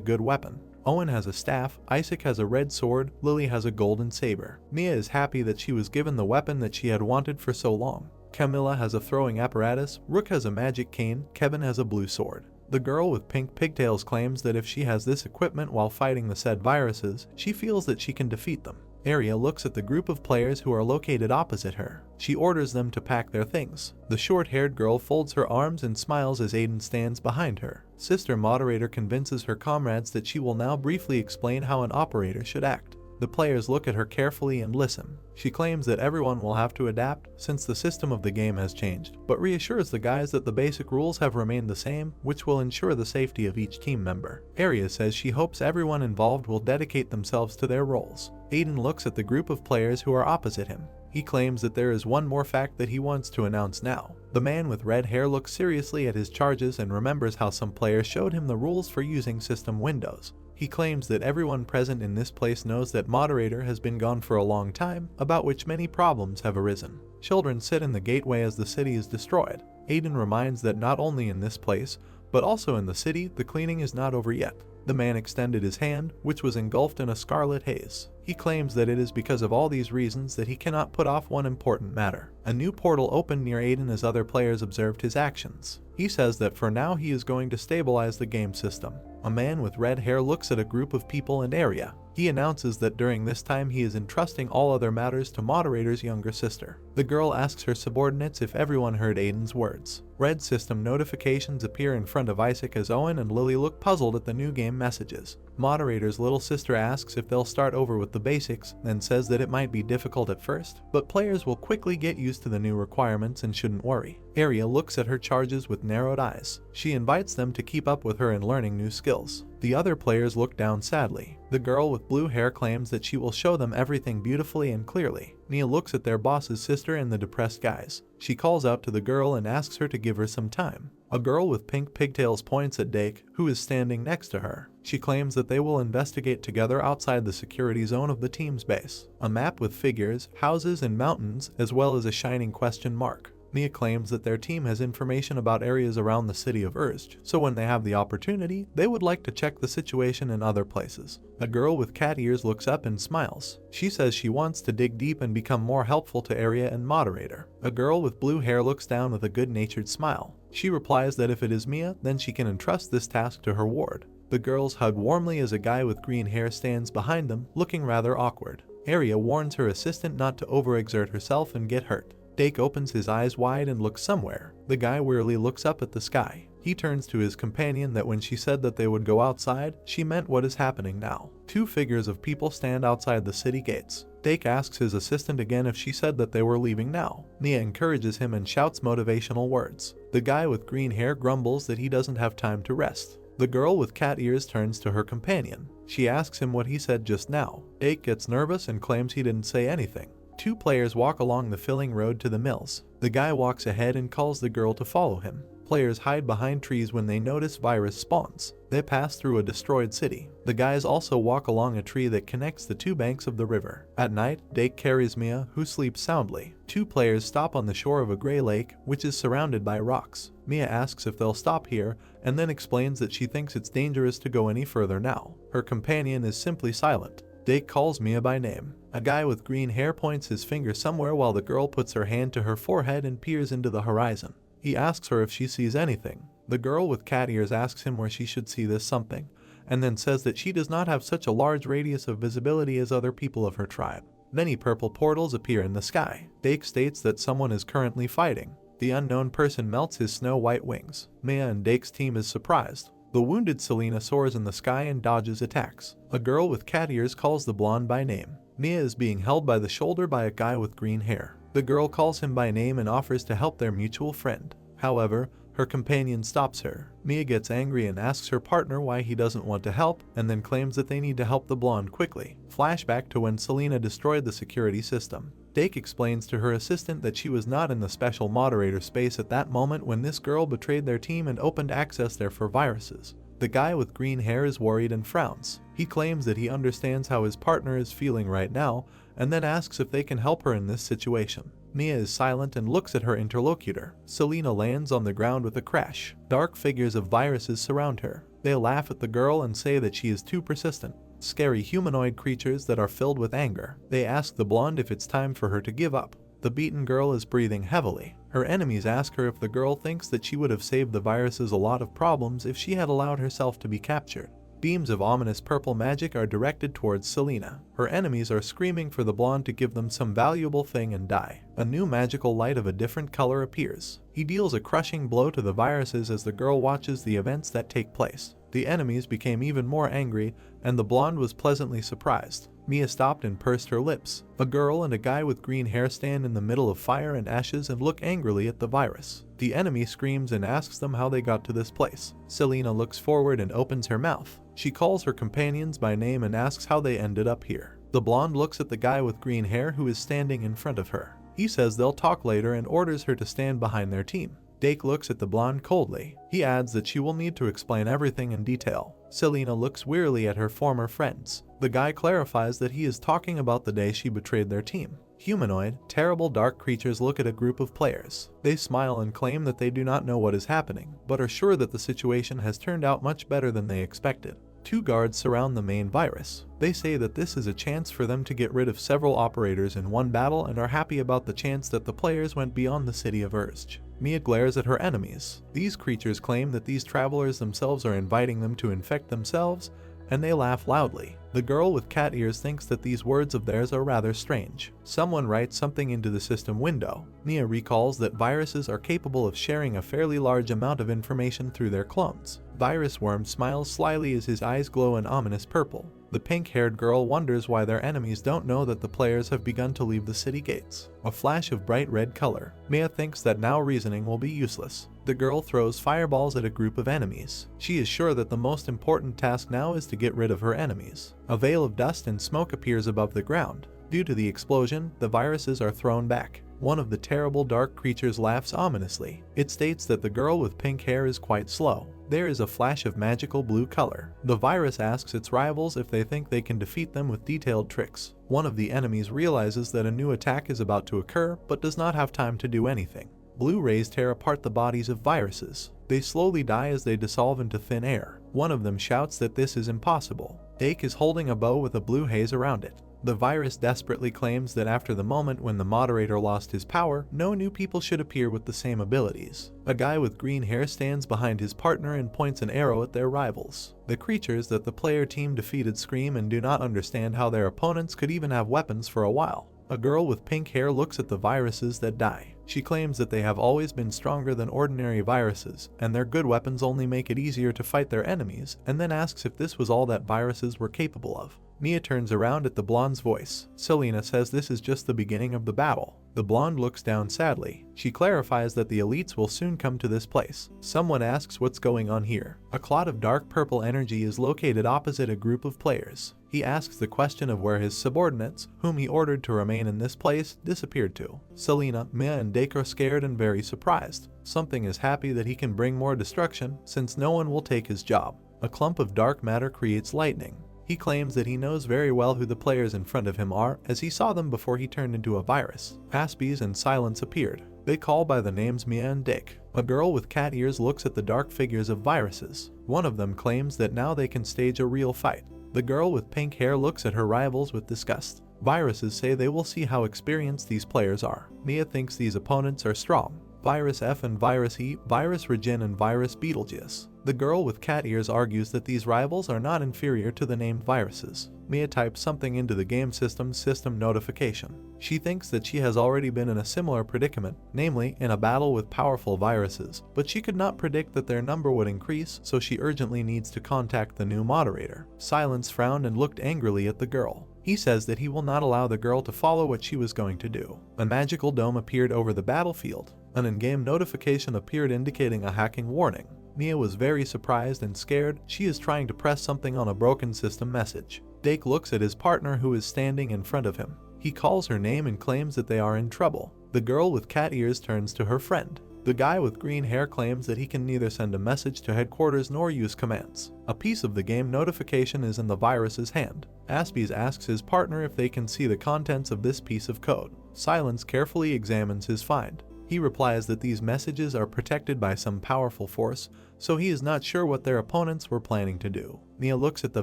good weapon. Owen has a staff, Isaac has a red sword, Lily has a golden saber. Mia is happy that she was given the weapon that she had wanted for so long. Camilla has a throwing apparatus, Rook has a magic cane, Kevin has a blue sword. The girl with pink pigtails claims that if she has this equipment while fighting the said viruses, she feels that she can defeat them. Aria looks at the group of players who are located opposite her. She orders them to pack their things. The short-haired girl folds her arms and smiles as Aiden stands behind her. Sister Moderator convinces her comrades that she will now briefly explain how an operator should act. The players look at her carefully and listen. She claims that everyone will have to adapt since the system of the game has changed, but reassures the guys that the basic rules have remained the same, which will ensure the safety of each team member. Aria says she hopes everyone involved will dedicate themselves to their roles. Aiden looks at the group of players who are opposite him. He claims that there is one more fact that he wants to announce now. The man with red hair looks seriously at his charges and remembers how some players showed him the rules for using system windows. He claims that everyone present in this place knows that Moderator has been gone for a long time, about which many problems have arisen. Children sit in the gateway as the city is destroyed. Aiden reminds that not only in this place, but also in the city, the cleaning is not over yet. The man extended his hand, which was engulfed in a scarlet haze. He claims that it is because of all these reasons that he cannot put off one important matter. A new portal opened near Aiden as other players observed his actions. He says that for now he is going to stabilize the game system. A man with red hair looks at a group of people in Area. He announces that during this time he is entrusting all other matters to Moderator's younger sister. The girl asks her subordinates if everyone heard Aiden's words. Red system notifications appear in front of Isaac as Owen and Lily look puzzled at the new game messages. Moderator's little sister asks if they'll start over with the basics, and says that it might be difficult at first, but players will quickly get used to the new requirements and shouldn't worry. Aria looks at her charges with narrowed eyes. She invites them to keep up with her in learning new skills. The other players look down sadly. The girl with blue hair claims that she will show them everything beautifully and clearly. Nia looks at their boss's sister and the depressed guys. She calls out to the girl and asks her to give her some time. A girl with pink pigtails points at Dake, who is standing next to her. She claims that they will investigate together outside the security zone of the team's base. A map with figures, houses, and mountains, as well as a shining question mark. Nia claims that their team has information about areas around the city of Urst, so when they have the opportunity, they would like to check the situation in other places. A girl with cat ears looks up and smiles. She says she wants to dig deep and become more helpful to Area and Moderator. A girl with blue hair looks down with a good-natured smile. She replies that if it is Mia, then she can entrust this task to her ward. The girls hug warmly as a guy with green hair stands behind them, looking rather awkward. Area warns her assistant not to overexert herself and get hurt. Dake opens his eyes wide and looks somewhere. The guy wearily looks up at the sky. He turns to his companion that when she said that they would go outside, she meant what is happening now. Two figures of people stand outside the city gates. Dake asks his assistant again if she said that they were leaving now. Nia encourages him and shouts motivational words. The guy with green hair grumbles that he doesn't have time to rest. The girl with cat ears turns to her companion. She asks him what he said just now. Dake gets nervous and claims he didn't say anything. Two players walk along the filling road to the mills. The guy walks ahead and calls the girl to follow him. Players hide behind trees when they notice virus spawns. They pass through a destroyed city. The guys also walk along a tree that connects the two banks of the river. At night, Dake carries Mia, who sleeps soundly. Two players stop on the shore of a gray lake, which is surrounded by rocks. Mia asks if they'll stop here, and then explains that she thinks it's dangerous to go any further now. Her companion is simply silent. Dake calls Mia by name. A guy with green hair points his finger somewhere while the girl puts her hand to her forehead and peers into the horizon. He asks her if she sees anything. The girl with cat ears asks him where she should see this something, and then says that she does not have such a large radius of visibility as other people of her tribe. Many purple portals appear in the sky. Dake states that someone is currently fighting. The unknown person melts his snow-white wings. Mia and Dake's team is surprised. The wounded Selena soars in the sky and dodges attacks. A girl with cat ears calls the blonde by name. Mia is being held by the shoulder by a guy with green hair. The girl calls him by name and offers to help their mutual friend. However, her companion stops her. Mia gets angry and asks her partner why he doesn't want to help, and then claims that they need to help the blonde quickly. Flashback to when Selena destroyed the security system. Dake explains to her assistant that she was not in the special moderator space at that moment when this girl betrayed their team and opened access there for viruses. The guy with green hair is worried and frowns. He claims that he understands how his partner is feeling right now, and then asks if they can help her in this situation. Mia is silent and looks at her interlocutor. Selena lands on the ground with a crash. Dark figures of viruses surround her. They laugh at the girl and say that she is too persistent. Scary humanoid creatures that are filled with anger. They ask the blonde if it's time for her to give up. The beaten girl is breathing heavily. Her enemies ask her if the girl thinks that she would have saved the viruses a lot of problems if she had allowed herself to be captured. Beams of ominous purple magic are directed towards Selena. Her enemies are screaming for the blonde to give them some valuable thing and die. A new magical light of a different color appears. He deals a crushing blow to the viruses as the girl watches the events that take place. The enemies became even more angry, and the blonde was pleasantly surprised. Mia stopped and pursed her lips. A girl and a guy with green hair stand in the middle of fire and ashes and look angrily at the virus. The enemy screams and asks them how they got to this place. Selena looks forward and opens her mouth. She calls her companions by name and asks how they ended up here. The blonde looks at the guy with green hair who is standing in front of her. He says they'll talk later and orders her to stand behind their team. Dake looks at the blonde coldly. He adds that she will need to explain everything in detail. Selena looks wearily at her former friends. The guy clarifies that he is talking about the day she betrayed their team. Humanoid, terrible dark creatures look at a group of players. They smile and claim that they do not know what is happening, but are sure that the situation has turned out much better than they expected. Two guards surround the main virus. They say that this is a chance for them to get rid of several operators in one battle and are happy about the chance that the players went beyond the city of Urge. Mia glares at her enemies. These creatures claim that these travelers themselves are inviting them to infect themselves, and they laugh loudly. The girl with cat ears thinks that these words of theirs are rather strange. Someone writes something into the system window. Mia recalls that viruses are capable of sharing a fairly large amount of information through their clones. Virus Worm smiles slyly as his eyes glow an ominous purple. The pink-haired girl wonders why their enemies don't know that the players have begun to leave the city gates. A flash of bright red color. Mia thinks that now reasoning will be useless. The girl throws fireballs at a group of enemies. She is sure that the most important task now is to get rid of her enemies. A veil of dust and smoke appears above the ground. Due to the explosion, the viruses are thrown back. One of the terrible dark creatures laughs ominously. It states that the girl with pink hair is quite slow. There is a flash of magical blue color. The virus asks its rivals if they think they can defeat them with detailed tricks. One of the enemies realizes that a new attack is about to occur, but does not have time to do anything. Blue rays tear apart the bodies of viruses. They slowly die as they dissolve into thin air. One of them shouts that this is impossible. Dake is holding a bow with a blue haze around it. The virus desperately claims that after the moment when the moderator lost his power, no new people should appear with the same abilities. A guy with green hair stands behind his partner and points an arrow at their rivals. The creatures that the player team defeated scream and do not understand how their opponents could even have weapons for a while. A girl with pink hair looks at the viruses that die. She claims that they have always been stronger than ordinary viruses, and their good weapons only make it easier to fight their enemies, and then asks if this was all that viruses were capable of. Mia turns around at the blonde's voice. Selena says this is just the beginning of the battle. The blonde looks down sadly. She clarifies that the elites will soon come to this place. Someone asks what's going on here. A clot of dark purple energy is located opposite a group of players. He asks the question of where his subordinates, whom he ordered to remain in this place, disappeared to. Selena, Mia, and Dake are scared and very surprised. Something is happy that he can bring more destruction, since no one will take his job. A clump of dark matter creates lightning. He claims that he knows very well who the players in front of him are, as he saw them before he turned into a virus. Aspies and Silence appeared. They call by the names Mia and Dake. A girl with cat ears looks at the dark figures of viruses. One of them claims that now they can stage a real fight. The girl with pink hair looks at her rivals with disgust. Viruses say they will see how experienced these players are. Mia thinks these opponents are strong. Virus F and Virus E, Virus Regin and Virus Beetlejuice. The girl with cat ears argues that these rivals are not inferior to the named viruses. Mia types something into the game system's system notification. She thinks that she has already been in a similar predicament, namely in a battle with powerful viruses, but she could not predict that their number would increase, so she urgently needs to contact the new moderator. Silence frowned and looked angrily at the girl. He says that he will not allow the girl to follow what she was going to do. A magical dome appeared over the battlefield. An in-game notification appeared indicating a hacking warning. Mia was very surprised and scared. She is trying to press something on a broken system message. Dake looks at his partner who is standing in front of him. He calls her name and claims that they are in trouble. The girl with cat ears turns to her friend. The guy with green hair claims that he can neither send a message to headquarters nor use commands. A piece of the game notification is in the virus's hand. Aspis asks his partner if they can see the contents of this piece of code. Silence carefully examines his find. He replies that these messages are protected by some powerful force, so he is not sure what their opponents were planning to do. Mia looks at the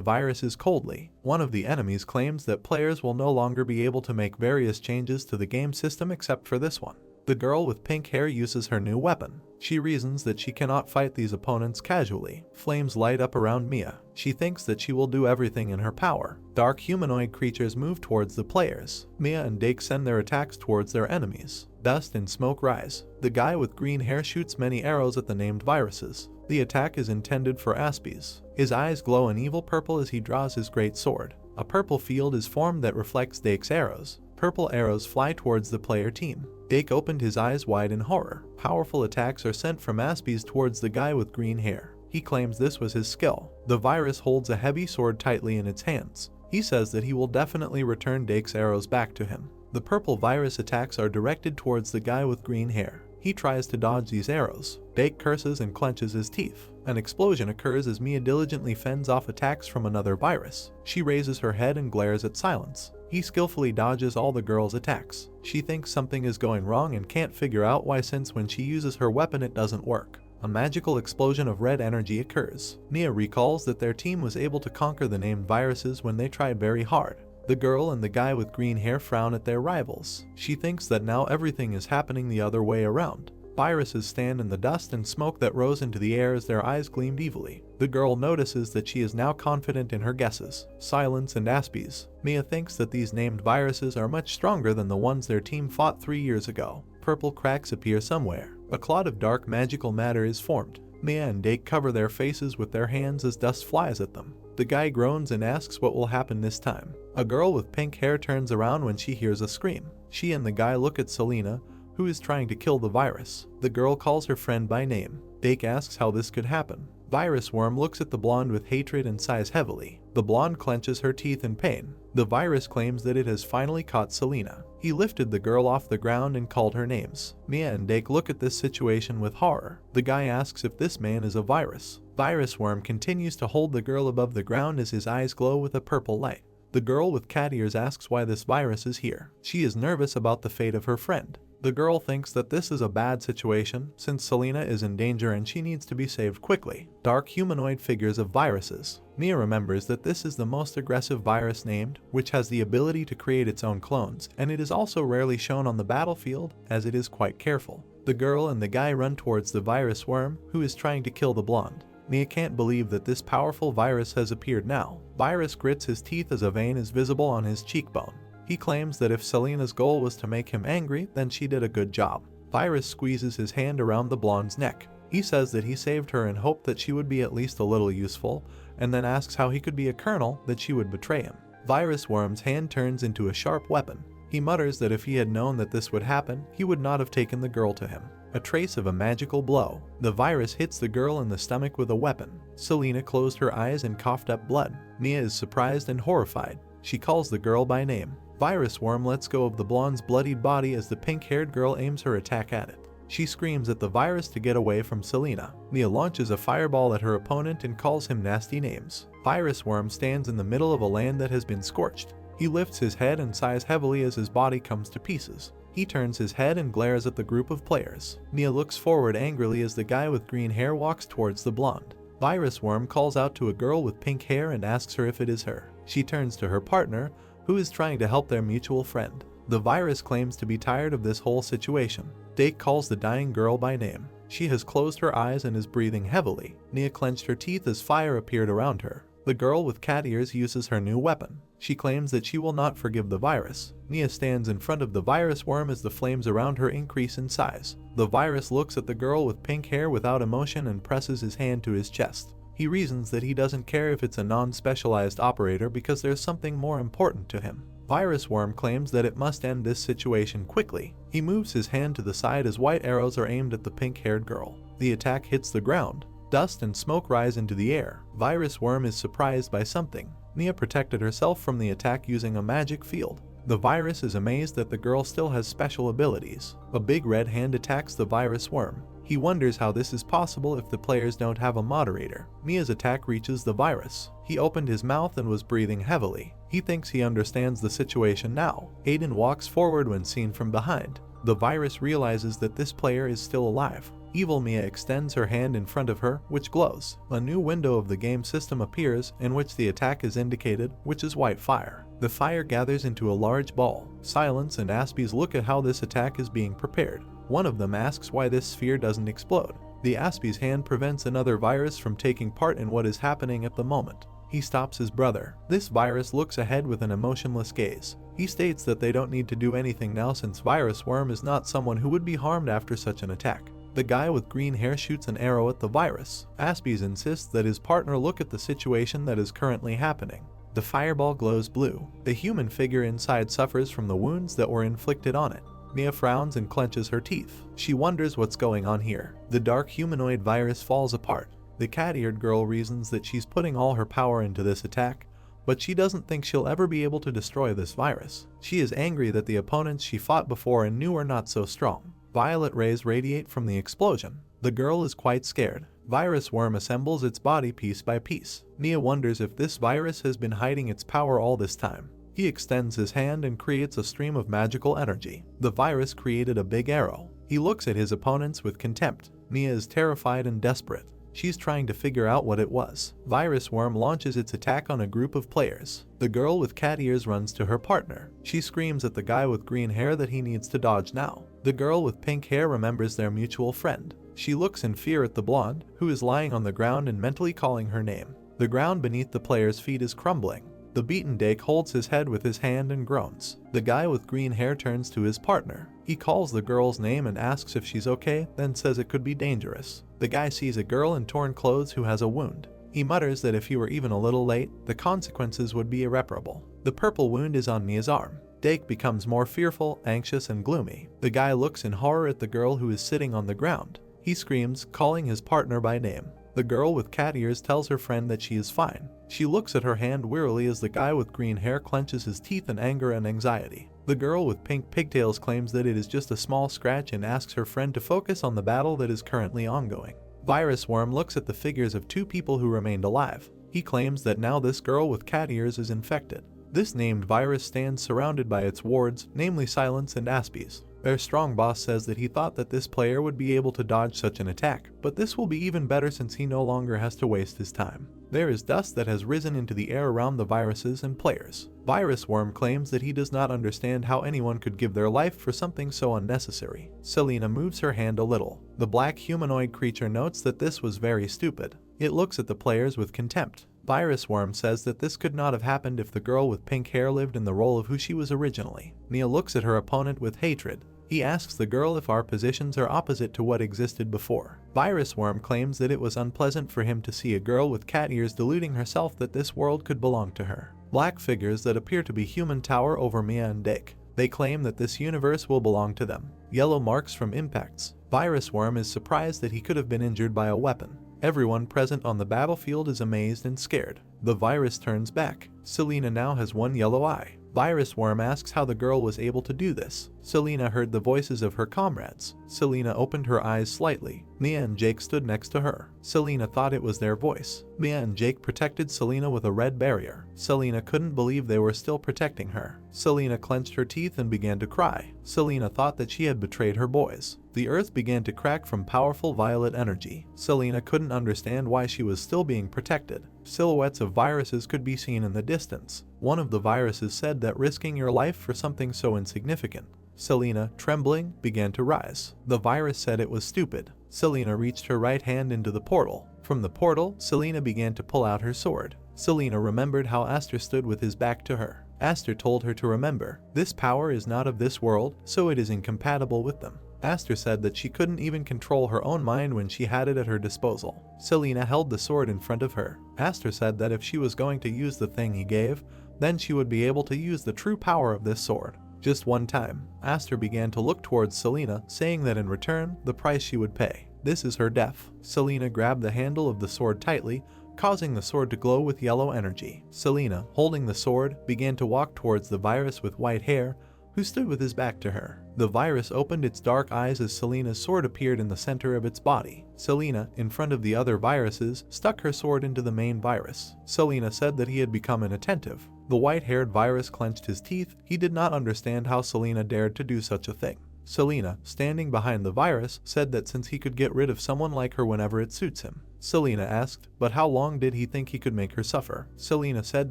viruses coldly. One of the enemies claims that players will no longer be able to make various changes to the game system except for this one. The girl with pink hair uses her new weapon. She reasons that she cannot fight these opponents casually. Flames light up around Mia. She thinks that she will do everything in her power. Dark humanoid creatures move towards the players. Mia and Dake send their attacks towards their enemies. Dust and smoke rise. The guy with green hair shoots many arrows at the named viruses. The attack is intended for Aspis. His eyes glow an evil purple as he draws his great sword. A purple field is formed that reflects Dake's arrows. Purple arrows fly towards the player team. Dake opened his eyes wide in horror. Powerful attacks are sent from Aspis towards the guy with green hair. He claims this was his skill. The virus holds a heavy sword tightly in its hands. He says that he will definitely return Dake's arrows back to him. The purple virus attacks are directed towards the guy with green hair. He tries to dodge these arrows. Dake curses and clenches his teeth. An explosion occurs as Mia diligently fends off attacks from another virus. She raises her head and glares at Silence. He skillfully dodges all the girl's attacks. She thinks something is going wrong and can't figure out why, since when she uses her weapon it doesn't work. A magical explosion of red energy occurs. Mia recalls that their team was able to conquer the named viruses when they tried very hard. The girl and the guy with green hair frown at their rivals. She thinks that now everything is happening the other way around. Viruses stand in the dust and smoke that rose into the air as their eyes gleamed evilly. The girl notices that she is now confident in her guesses. Silence and Aspis. Mia thinks that these named viruses are much stronger than the ones their team fought 3 years ago. Purple cracks appear somewhere. A cloud of dark magical matter is formed. Mia and Dake cover their faces with their hands as dust flies at them. The guy groans and asks what will happen this time. A girl with pink hair turns around when she hears a scream. She and the guy look at Selena, who is trying to kill the virus. The girl calls her friend by name. Dake asks how this could happen. Virus Worm looks at the blonde with hatred and sighs heavily. The blonde clenches her teeth in pain. The virus claims that it has finally caught Selena. He lifted the girl off the ground and called her names. Mia and Dake look at this situation with horror. The guy asks if this man is a virus. Virus Worm continues to hold the girl above the ground as his eyes glow with a purple light. The girl with cat ears asks why this virus is here. She is nervous about the fate of her friend. The girl thinks that this is a bad situation since Selena is in danger and she needs to be saved quickly. Dark humanoid figures of viruses. Mia remembers that this is the most aggressive virus named, which has the ability to create its own clones, and it is also rarely shown on the battlefield as it is quite careful. The girl and the guy run towards the virus worm, who is trying to kill the blonde. Mia can't believe that this powerful virus has appeared now. Virus grits his teeth as a vein is visible on his cheekbone. He claims that if Selena's goal was to make him angry, then she did a good job. Virus squeezes his hand around the blonde's neck. He says that he saved her in hope that she would be at least a little useful, and then asks how he could be a colonel that she would betray him. Virus Worm's hand turns into a sharp weapon. He mutters that if he had known that this would happen, he would not have taken the girl to him. A trace of a magical blow. The virus hits the girl in the stomach with a weapon. Selena closed her eyes and coughed up blood. Mia is surprised and horrified. She calls the girl by name. Virus Worm lets go of the blonde's bloodied body as the pink-haired girl aims her attack at it. She screams at the virus to get away from Selena. Mia launches a fireball at her opponent and calls him nasty names. Virus Worm stands in the middle of a land that has been scorched. He lifts his head and sighs heavily as his body comes to pieces. He turns his head and glares at the group of players. Mia looks forward angrily as the guy with green hair walks towards the blonde. Virus Worm calls out to a girl with pink hair and asks her if it is her. She turns to her partner, who is trying to help their mutual friend. The virus claims to be tired of this whole situation. Dake calls the dying girl by name. She has closed her eyes and is breathing heavily. Nia clenched her teeth as fire appeared around her. The girl with cat ears uses her new weapon. She claims that she will not forgive the virus. Nia stands in front of the virus worm as the flames around her increase in size. The virus looks at the girl with pink hair without emotion and presses his hand to his chest. He reasons that he doesn't care if it's a non-specialized operator because there's something more important to him. Virus Worm claims that it must end this situation quickly. He moves his hand to the side as white arrows are aimed at the pink-haired girl. The attack hits the ground. Dust and smoke rise into the air. Virus Worm is surprised by something. Nia protected herself from the attack using a magic field. The virus is amazed that the girl still has special abilities. A big red hand attacks the Virus Worm. He wonders how this is possible if the players don't have a moderator. Nia's attack reaches the virus. He opened his mouth and was breathing heavily. He thinks he understands the situation now. Aiden walks forward when seen from behind. The virus realizes that this player is still alive. Evil Mia extends her hand in front of her, which glows. A new window of the game system appears, in which the attack is indicated, which is white fire. The fire gathers into a large ball. Silence and Aspies look at how this attack is being prepared. One of them asks why this sphere doesn't explode. The Aspie's hand prevents another virus from taking part in what is happening at the moment. He stops his brother. This virus looks ahead with an emotionless gaze. He states that they don't need to do anything now since Virus Worm is not someone who would be harmed after such an attack. The guy with green hair shoots an arrow at the virus. Aspies insists that his partner look at the situation that is currently happening. The fireball glows blue. The human figure inside suffers from the wounds that were inflicted on it. Nia frowns and clenches her teeth. She wonders what's going on here. The dark humanoid virus falls apart. The cat-eared girl reasons that she's putting all her power into this attack, but she doesn't think she'll ever be able to destroy this virus. She is angry that the opponents she fought before and knew are not so strong. Violet rays radiate from the explosion. The girl is quite scared. Virus Worm assembles its body piece by piece. Nia wonders if this virus has been hiding its power all this time. He extends his hand and creates a stream of magical energy. The virus created a big arrow. He looks at his opponents with contempt. Nia is terrified and desperate. She's trying to figure out what it was. Virus Worm launches its attack on a group of players. The girl with cat ears runs to her partner. She screams at the guy with green hair that he needs to dodge now. The girl with pink hair remembers their mutual friend. She looks in fear at the blonde, who is lying on the ground and mentally calling her name. The ground beneath the players' feet is crumbling. The beaten Dake holds his head with his hand and groans. The guy with green hair turns to his partner. He calls the girl's name and asks if she's okay, then says it could be dangerous. The guy sees a girl in torn clothes who has a wound. He mutters that if he were even a little late, the consequences would be irreparable. The purple wound is on Nia's arm. Dake becomes more fearful, anxious, and gloomy. The guy looks in horror at the girl who is sitting on the ground. He screams, calling his partner by name. The girl with cat ears tells her friend that she is fine. She looks at her hand wearily as the guy with green hair clenches his teeth in anger and anxiety. The girl with pink pigtails claims that it is just a small scratch and asks her friend to focus on the battle that is currently ongoing. Virus Worm looks at the figures of two people who remained alive. He claims that now this girl with cat ears is infected. This named virus stands surrounded by its wards, namely Silence and Aspies. Their strong boss says that he thought that this player would be able to dodge such an attack, but this will be even better since he no longer has to waste his time. There is dust that has risen into the air around the viruses and players. Virus Worm claims that he does not understand how anyone could give their life for something so unnecessary. Selena moves her hand a little. The black humanoid creature notes that this was very stupid. It looks at the players with contempt. Virus Worm says that this could not have happened if the girl with pink hair lived in the role of who she was originally. Nia looks at her opponent with hatred. He asks the girl if our positions are opposite to what existed before. Virus Worm claims that it was unpleasant for him to see a girl with cat ears deluding herself that this world could belong to her. Black figures that appear to be human tower over Mia and Dake. They claim that this universe will belong to them. Yellow marks from impacts. Virus Worm is surprised that he could have been injured by a weapon. Everyone present on the battlefield is amazed and scared. The virus turns back. Selena now has one yellow eye. Virus Worm asks how the girl was able to do this. Selena heard the voices of her comrades. Selena opened her eyes slightly. Mia and Jake stood next to her. Selena thought it was their voice. Mia and Jake protected Selena with a red barrier. Selena couldn't believe they were still protecting her. Selena clenched her teeth and began to cry. Selena thought that she had betrayed her boys. The earth began to crack from powerful violet energy. Selena couldn't understand why she was still being protected. Silhouettes of viruses could be seen in the distance. One of the viruses said that risking your life for something so insignificant. Selena, trembling, began to rise. The virus said it was stupid. Selena reached her right hand into the portal. From the portal, Selena began to pull out her sword. Selena remembered how Aster stood with his back to her. Aster told her to remember, this power is not of this world, so it is incompatible with them. Aster said that she couldn't even control her own mind when she had it at her disposal. Selena held the sword in front of her. Aster said that if she was going to use the thing he gave, then she would be able to use the true power of this sword. Just one time, Aster began to look towards Selena, saying that in return, the price she would pay. This is her death. Selena grabbed the handle of the sword tightly, causing the sword to glow with yellow energy. Selena, holding the sword, began to walk towards the virus with white hair, who stood with his back to her. The virus opened its dark eyes as Selena's sword appeared in the center of its body. Selena, in front of the other viruses, stuck her sword into the main virus. Selena said that he had become inattentive. The white-haired virus clenched his teeth. He did not understand how Selena dared to do such a thing. Selena, standing behind the virus, said that since he could get rid of someone like her whenever it suits him. Selena asked, but how long did he think he could make her suffer? Selena said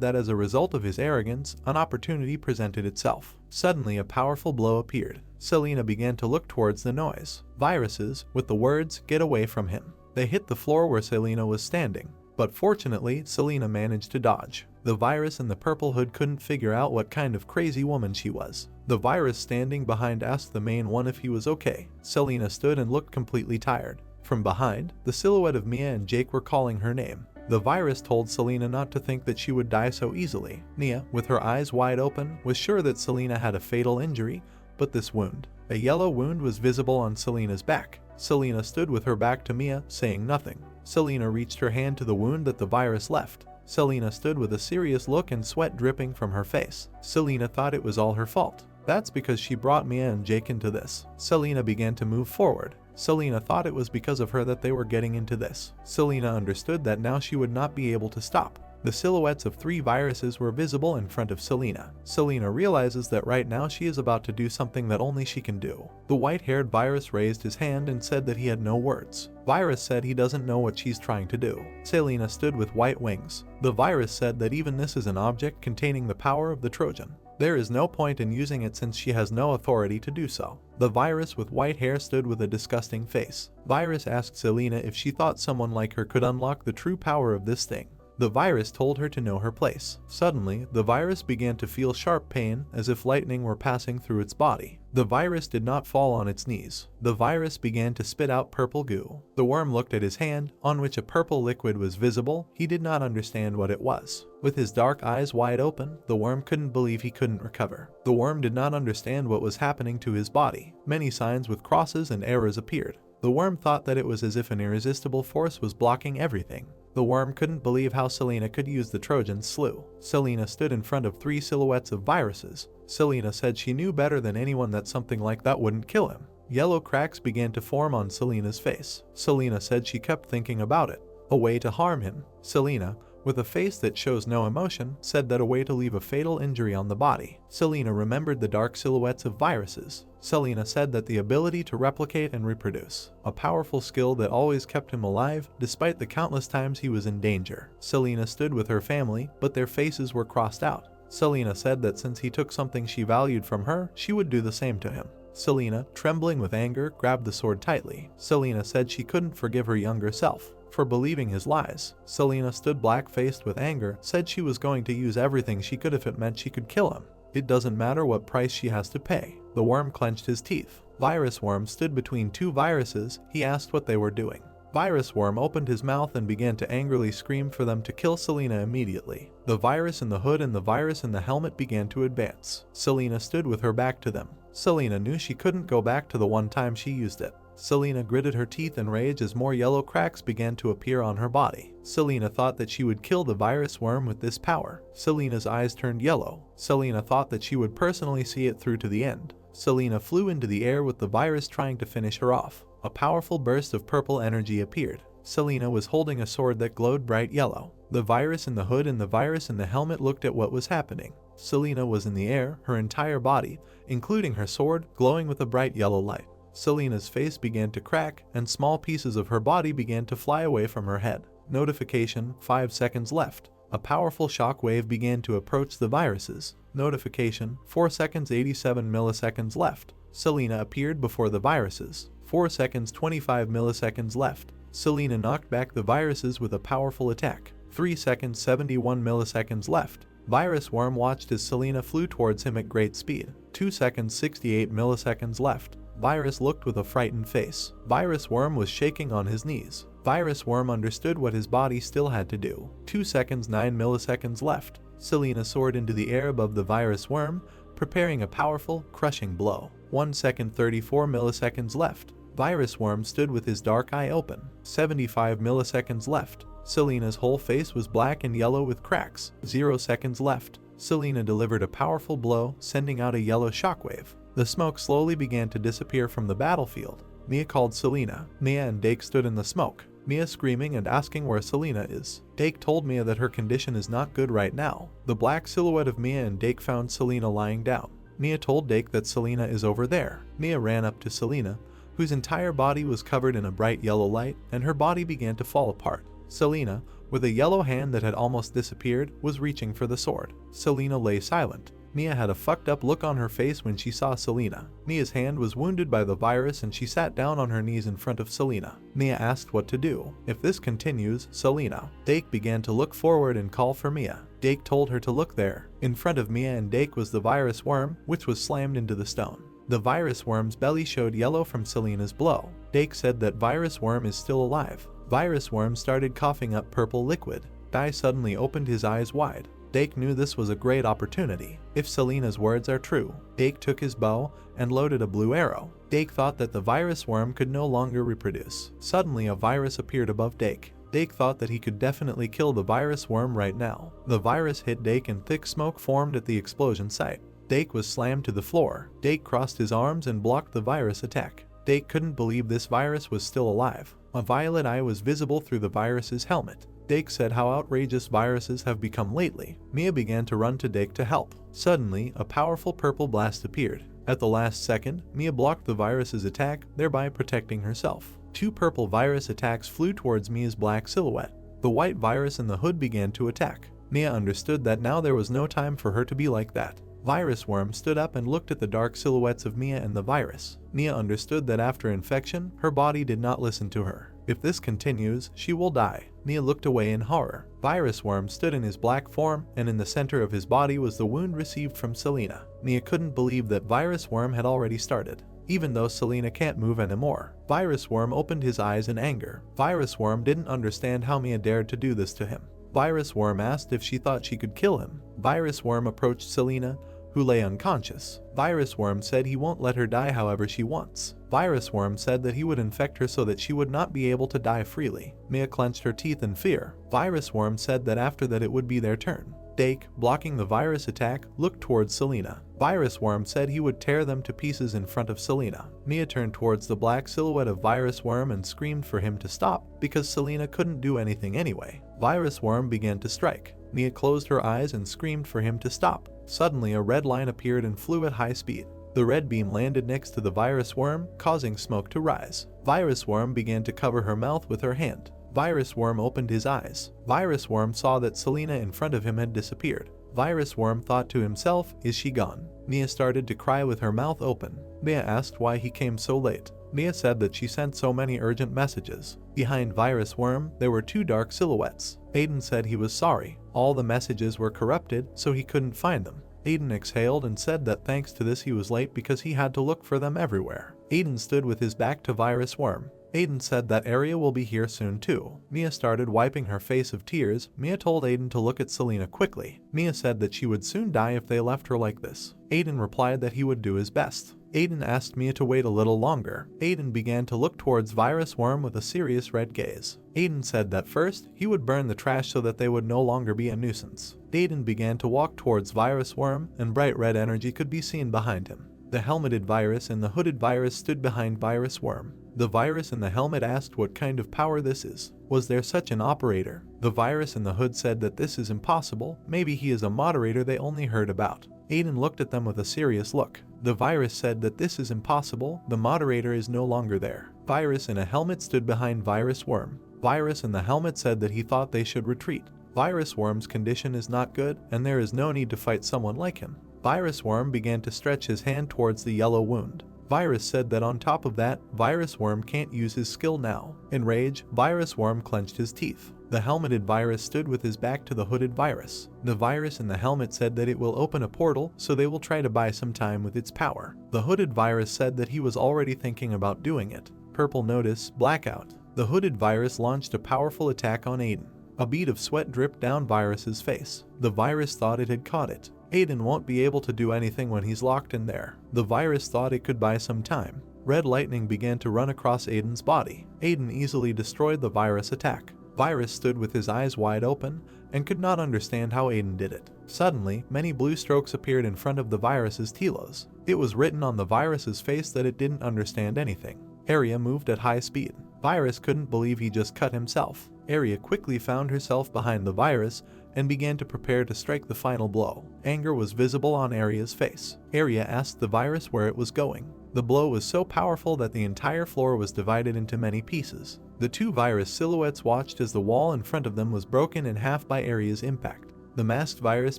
that as a result of his arrogance, an opportunity presented itself. Suddenly a powerful blow appeared. Selena began to look towards the noise. Viruses, with the words, "Get away from him." They hit the floor where Selena was standing. But fortunately, Selena managed to dodge. The virus in the purple hood couldn't figure out what kind of crazy woman she was. The virus standing behind asked the main one if he was okay. Selena stood and looked completely tired. From behind, the silhouette of Mia and Jake were calling her name. The virus told Selena not to think that she would die so easily. Mia, with her eyes wide open, was sure that Selena had a fatal injury, but this wound. A yellow wound was visible on Selena's back. Selena stood with her back to Mia, saying nothing. Selena reached her hand to the wound that the virus left. Selena stood with a serious look and sweat dripping from her face. Selena thought it was all her fault. That's because she brought Mia and Jake into this. Selena began to move forward. Selena thought it was because of her that they were getting into this. Selena understood that now she would not be able to stop. The silhouettes of 3 viruses were visible in front of Selena. Selena realizes that right now she is about to do something that only she can do. The white-haired virus raised his hand and said that he had no words. Virus said he doesn't know what she's trying to do. Selena stood with white wings. The virus said that even this is an object containing the power of the Trojan. There is no point in using it since she has no authority to do so. The virus with white hair stood with a disgusting face. Virus asked Selena if she thought someone like her could unlock the true power of this thing. The virus told her to know her place. Suddenly, the virus began to feel sharp pain, as if lightning were passing through its body. The virus did not fall on its knees. The virus began to spit out purple goo. The worm looked at his hand, on which a purple liquid was visible. He did not understand what it was. With his dark eyes wide open, the worm couldn't believe he couldn't recover. The worm did not understand what was happening to his body. Many signs with crosses and arrows appeared. The worm thought that it was as if an irresistible force was blocking everything. The worm couldn't believe how Selena could use the Trojan slew. Selena stood in front of 3 silhouettes of viruses. Selena said she knew better than anyone that something like that wouldn't kill him. Yellow cracks began to form on Selena's face. Selena said she kept thinking about it. A way to harm him. Selena, with a face that shows no emotion, said that a way to leave a fatal injury on the body. Selena remembered the dark silhouettes of viruses. Selena said that the ability to replicate and reproduce, a powerful skill that always kept him alive despite the countless times he was in danger. Selena stood with her family, but their faces were crossed out. Selena said that since he took something she valued from her, she would do the same to him. Selena, trembling with anger, grabbed the sword tightly. Selena said she couldn't forgive her younger self for believing his lies. Selena stood black-faced with anger, said she was going to use everything she could if it meant she could kill him. It doesn't matter what price she has to pay. The worm clenched his teeth. Virus Worm stood between 2 viruses. He asked what they were doing. Virus Worm opened his mouth and began to angrily scream for them to kill Selena immediately. The virus in the hood and the virus in the helmet began to advance. Selena stood with her back to them. Selena knew she couldn't go back to the one time she used it. Selena gritted her teeth in rage as more yellow cracks began to appear on her body. Selena thought that she would kill the virus worm with this power. Selena's eyes turned yellow. Selena thought that she would personally see it through to the end. Selena flew into the air with the virus trying to finish her off. A powerful burst of purple energy appeared. Selena was holding a sword that glowed bright yellow. The virus in the hood and the virus in the helmet looked at what was happening. Selena was in the air, her entire body, including her sword, glowing with a bright yellow light. Selena's face began to crack, and small pieces of her body began to fly away from her head. Notification, 5 seconds left. A powerful shock wave began to approach the viruses. Notification, 4 seconds 87 milliseconds left. Selena appeared before the viruses. 4 seconds 25 milliseconds left. Selena knocked back the viruses with a powerful attack. 3 seconds 71 milliseconds left. Virus Worm watched as Selena flew towards him at great speed. 2 seconds 68 milliseconds left. Virus looked with a frightened face. Virus Worm was shaking on his knees. Virus Worm understood what his body still had to do. 2 seconds 9 milliseconds left. Selena soared into the air above the Virus Worm, preparing a powerful, crushing blow. 1 second 34 milliseconds left. Virus Worm stood with his dark eye open. 75 milliseconds left. Selena's whole face was black and yellow with cracks. 0 seconds left. Selena delivered a powerful blow, sending out a yellow shockwave. The smoke slowly began to disappear from the battlefield. Mia called Selena. Mia and Dake stood in the smoke. Mia screaming and asking where Selena is. Dake told Mia that her condition is not good right now. The black silhouette of Mia and Dake found Selena lying down. Mia told Dake that Selena is over there. Mia ran up to Selena, whose entire body was covered in a bright yellow light, and her body began to fall apart. Selena, with a yellow hand that had almost disappeared, was reaching for the sword. Selena lay silent. Mia had a fucked up look on her face when she saw Selena. Mia's hand was wounded by the virus and she sat down on her knees in front of Selena. Mia asked what to do. If this continues, Selena. Dake began to look forward and call for Mia. Dake told her to look there. In front of Mia and Dake was the virus worm, which was slammed into the stone. The virus worm's belly showed yellow from Selena's blow. Dake said that virus worm is still alive. Virus worm started coughing up purple liquid. Dai suddenly opened his eyes wide. Dake knew this was a great opportunity. If Selena's words are true, Dake took his bow and loaded a blue arrow. Dake thought that the virus worm could no longer reproduce. Suddenly a virus appeared above Dake. Dake thought that he could definitely kill the virus worm right now. The virus hit Dake and thick smoke formed at the explosion site. Dake was slammed to the floor. Dake crossed his arms and blocked the virus attack. Dake couldn't believe this virus was still alive. A violet eye was visible through the virus's helmet. Dake said how outrageous viruses have become lately. Mia began to run to Dake to help. Suddenly, a powerful purple blast appeared. At the last second, Mia blocked the virus's attack, thereby protecting herself. 2 purple virus attacks flew towards Mia's black silhouette. The white virus in the hood began to attack. Mia understood that now there was no time for her to be like that. Virus Worm stood up and looked at the dark silhouettes of Mia and the virus. Mia understood that after infection, her body did not listen to her. If this continues, she will die. Mia looked away in horror. Virus Worm stood in his black form, and in the center of his body was the wound received from Selena. Mia couldn't believe that Virus Worm had already started. Even though Selena can't move anymore, Virus Worm opened his eyes in anger. Virus Worm didn't understand how Mia dared to do this to him. Virus Worm asked if she thought she could kill him. Virus Worm approached Selena, who lay unconscious. Virus Worm said he won't let her die however she wants. Virus Worm said that he would infect her so that she would not be able to die freely. Mia clenched her teeth in fear. Virus Worm said that after that it would be their turn. Dake, blocking the virus attack, looked towards Selena. Virus Worm said he would tear them to pieces in front of Selena. Mia turned towards the black silhouette of Virus Worm and screamed for him to stop, because Selena couldn't do anything anyway. Virus Worm began to strike. Mia closed her eyes and screamed for him to stop. Suddenly a red line appeared and flew at high speed. The red beam landed next to the Virus Worm, causing smoke to rise. Virus Worm began to cover her mouth with her hand. Virus Worm opened his eyes. Virus Worm saw that Selena in front of him had disappeared. Virus Worm thought to himself, is she gone? Mia started to cry with her mouth open. Mia asked why he came so late. Mia said that she sent so many urgent messages. Behind Virus Worm, there were 2 dark silhouettes. Aiden said he was sorry. All the messages were corrupted, so he couldn't find them. Aiden exhaled and said that thanks to this he was late because he had to look for them everywhere. Aiden stood with his back to Virus Worm. Aiden said that area will be here soon too. Mia started wiping her face of tears. Mia told Aiden to look at Selena quickly. Mia said that she would soon die if they left her like this. Aiden replied that he would do his best. Aiden asked Mia to wait a little longer. Aiden began to look towards Virus Worm with a serious red gaze. Aiden said that first, he would burn the trash so that they would no longer be a nuisance. Aiden began to walk towards Virus Worm, and bright red energy could be seen behind him. The helmeted virus and the hooded virus stood behind Virus Worm. The virus in the helmet asked what kind of power this is. Was there such an operator? The virus in the hood said that this is impossible, maybe he is a moderator they only heard about. Aiden looked at them with a serious look. The virus said that this is impossible, the moderator is no longer there. Virus in a helmet stood behind Virus Worm. Virus in the helmet said that he thought they should retreat. Virus Worm's condition is not good, and there is no need to fight someone like him. Virus Worm began to stretch his hand towards the yellow wound. Virus said that on top of that, Virus Worm can't use his skill now. In rage, Virus Worm clenched his teeth. The helmeted virus stood with his back to the hooded virus. The virus in the helmet said that it will open a portal, so they will try to buy some time with its power. The hooded virus said that he was already thinking about doing it. Purple notice, blackout. The hooded virus launched a powerful attack on Aiden. A bead of sweat dripped down Virus's face. The virus thought it had caught it. Aiden won't be able to do anything when he's locked in there. The virus thought it could buy some time. Red lightning began to run across Aiden's body. Aiden easily destroyed the virus attack. Virus stood with his eyes wide open and could not understand how Aiden did it. Suddenly, many blue strokes appeared in front of the virus's telos. It was written on the virus's face that it didn't understand anything. Area moved at high speed. Virus couldn't believe he just cut himself. Area quickly found herself behind the virus and began to prepare to strike the final blow. Anger was visible on Aria's face. Aria asked the virus where it was going. The blow was so powerful that the entire floor was divided into many pieces. The two virus silhouettes watched as the wall in front of them was broken in half by Aria's impact. The masked virus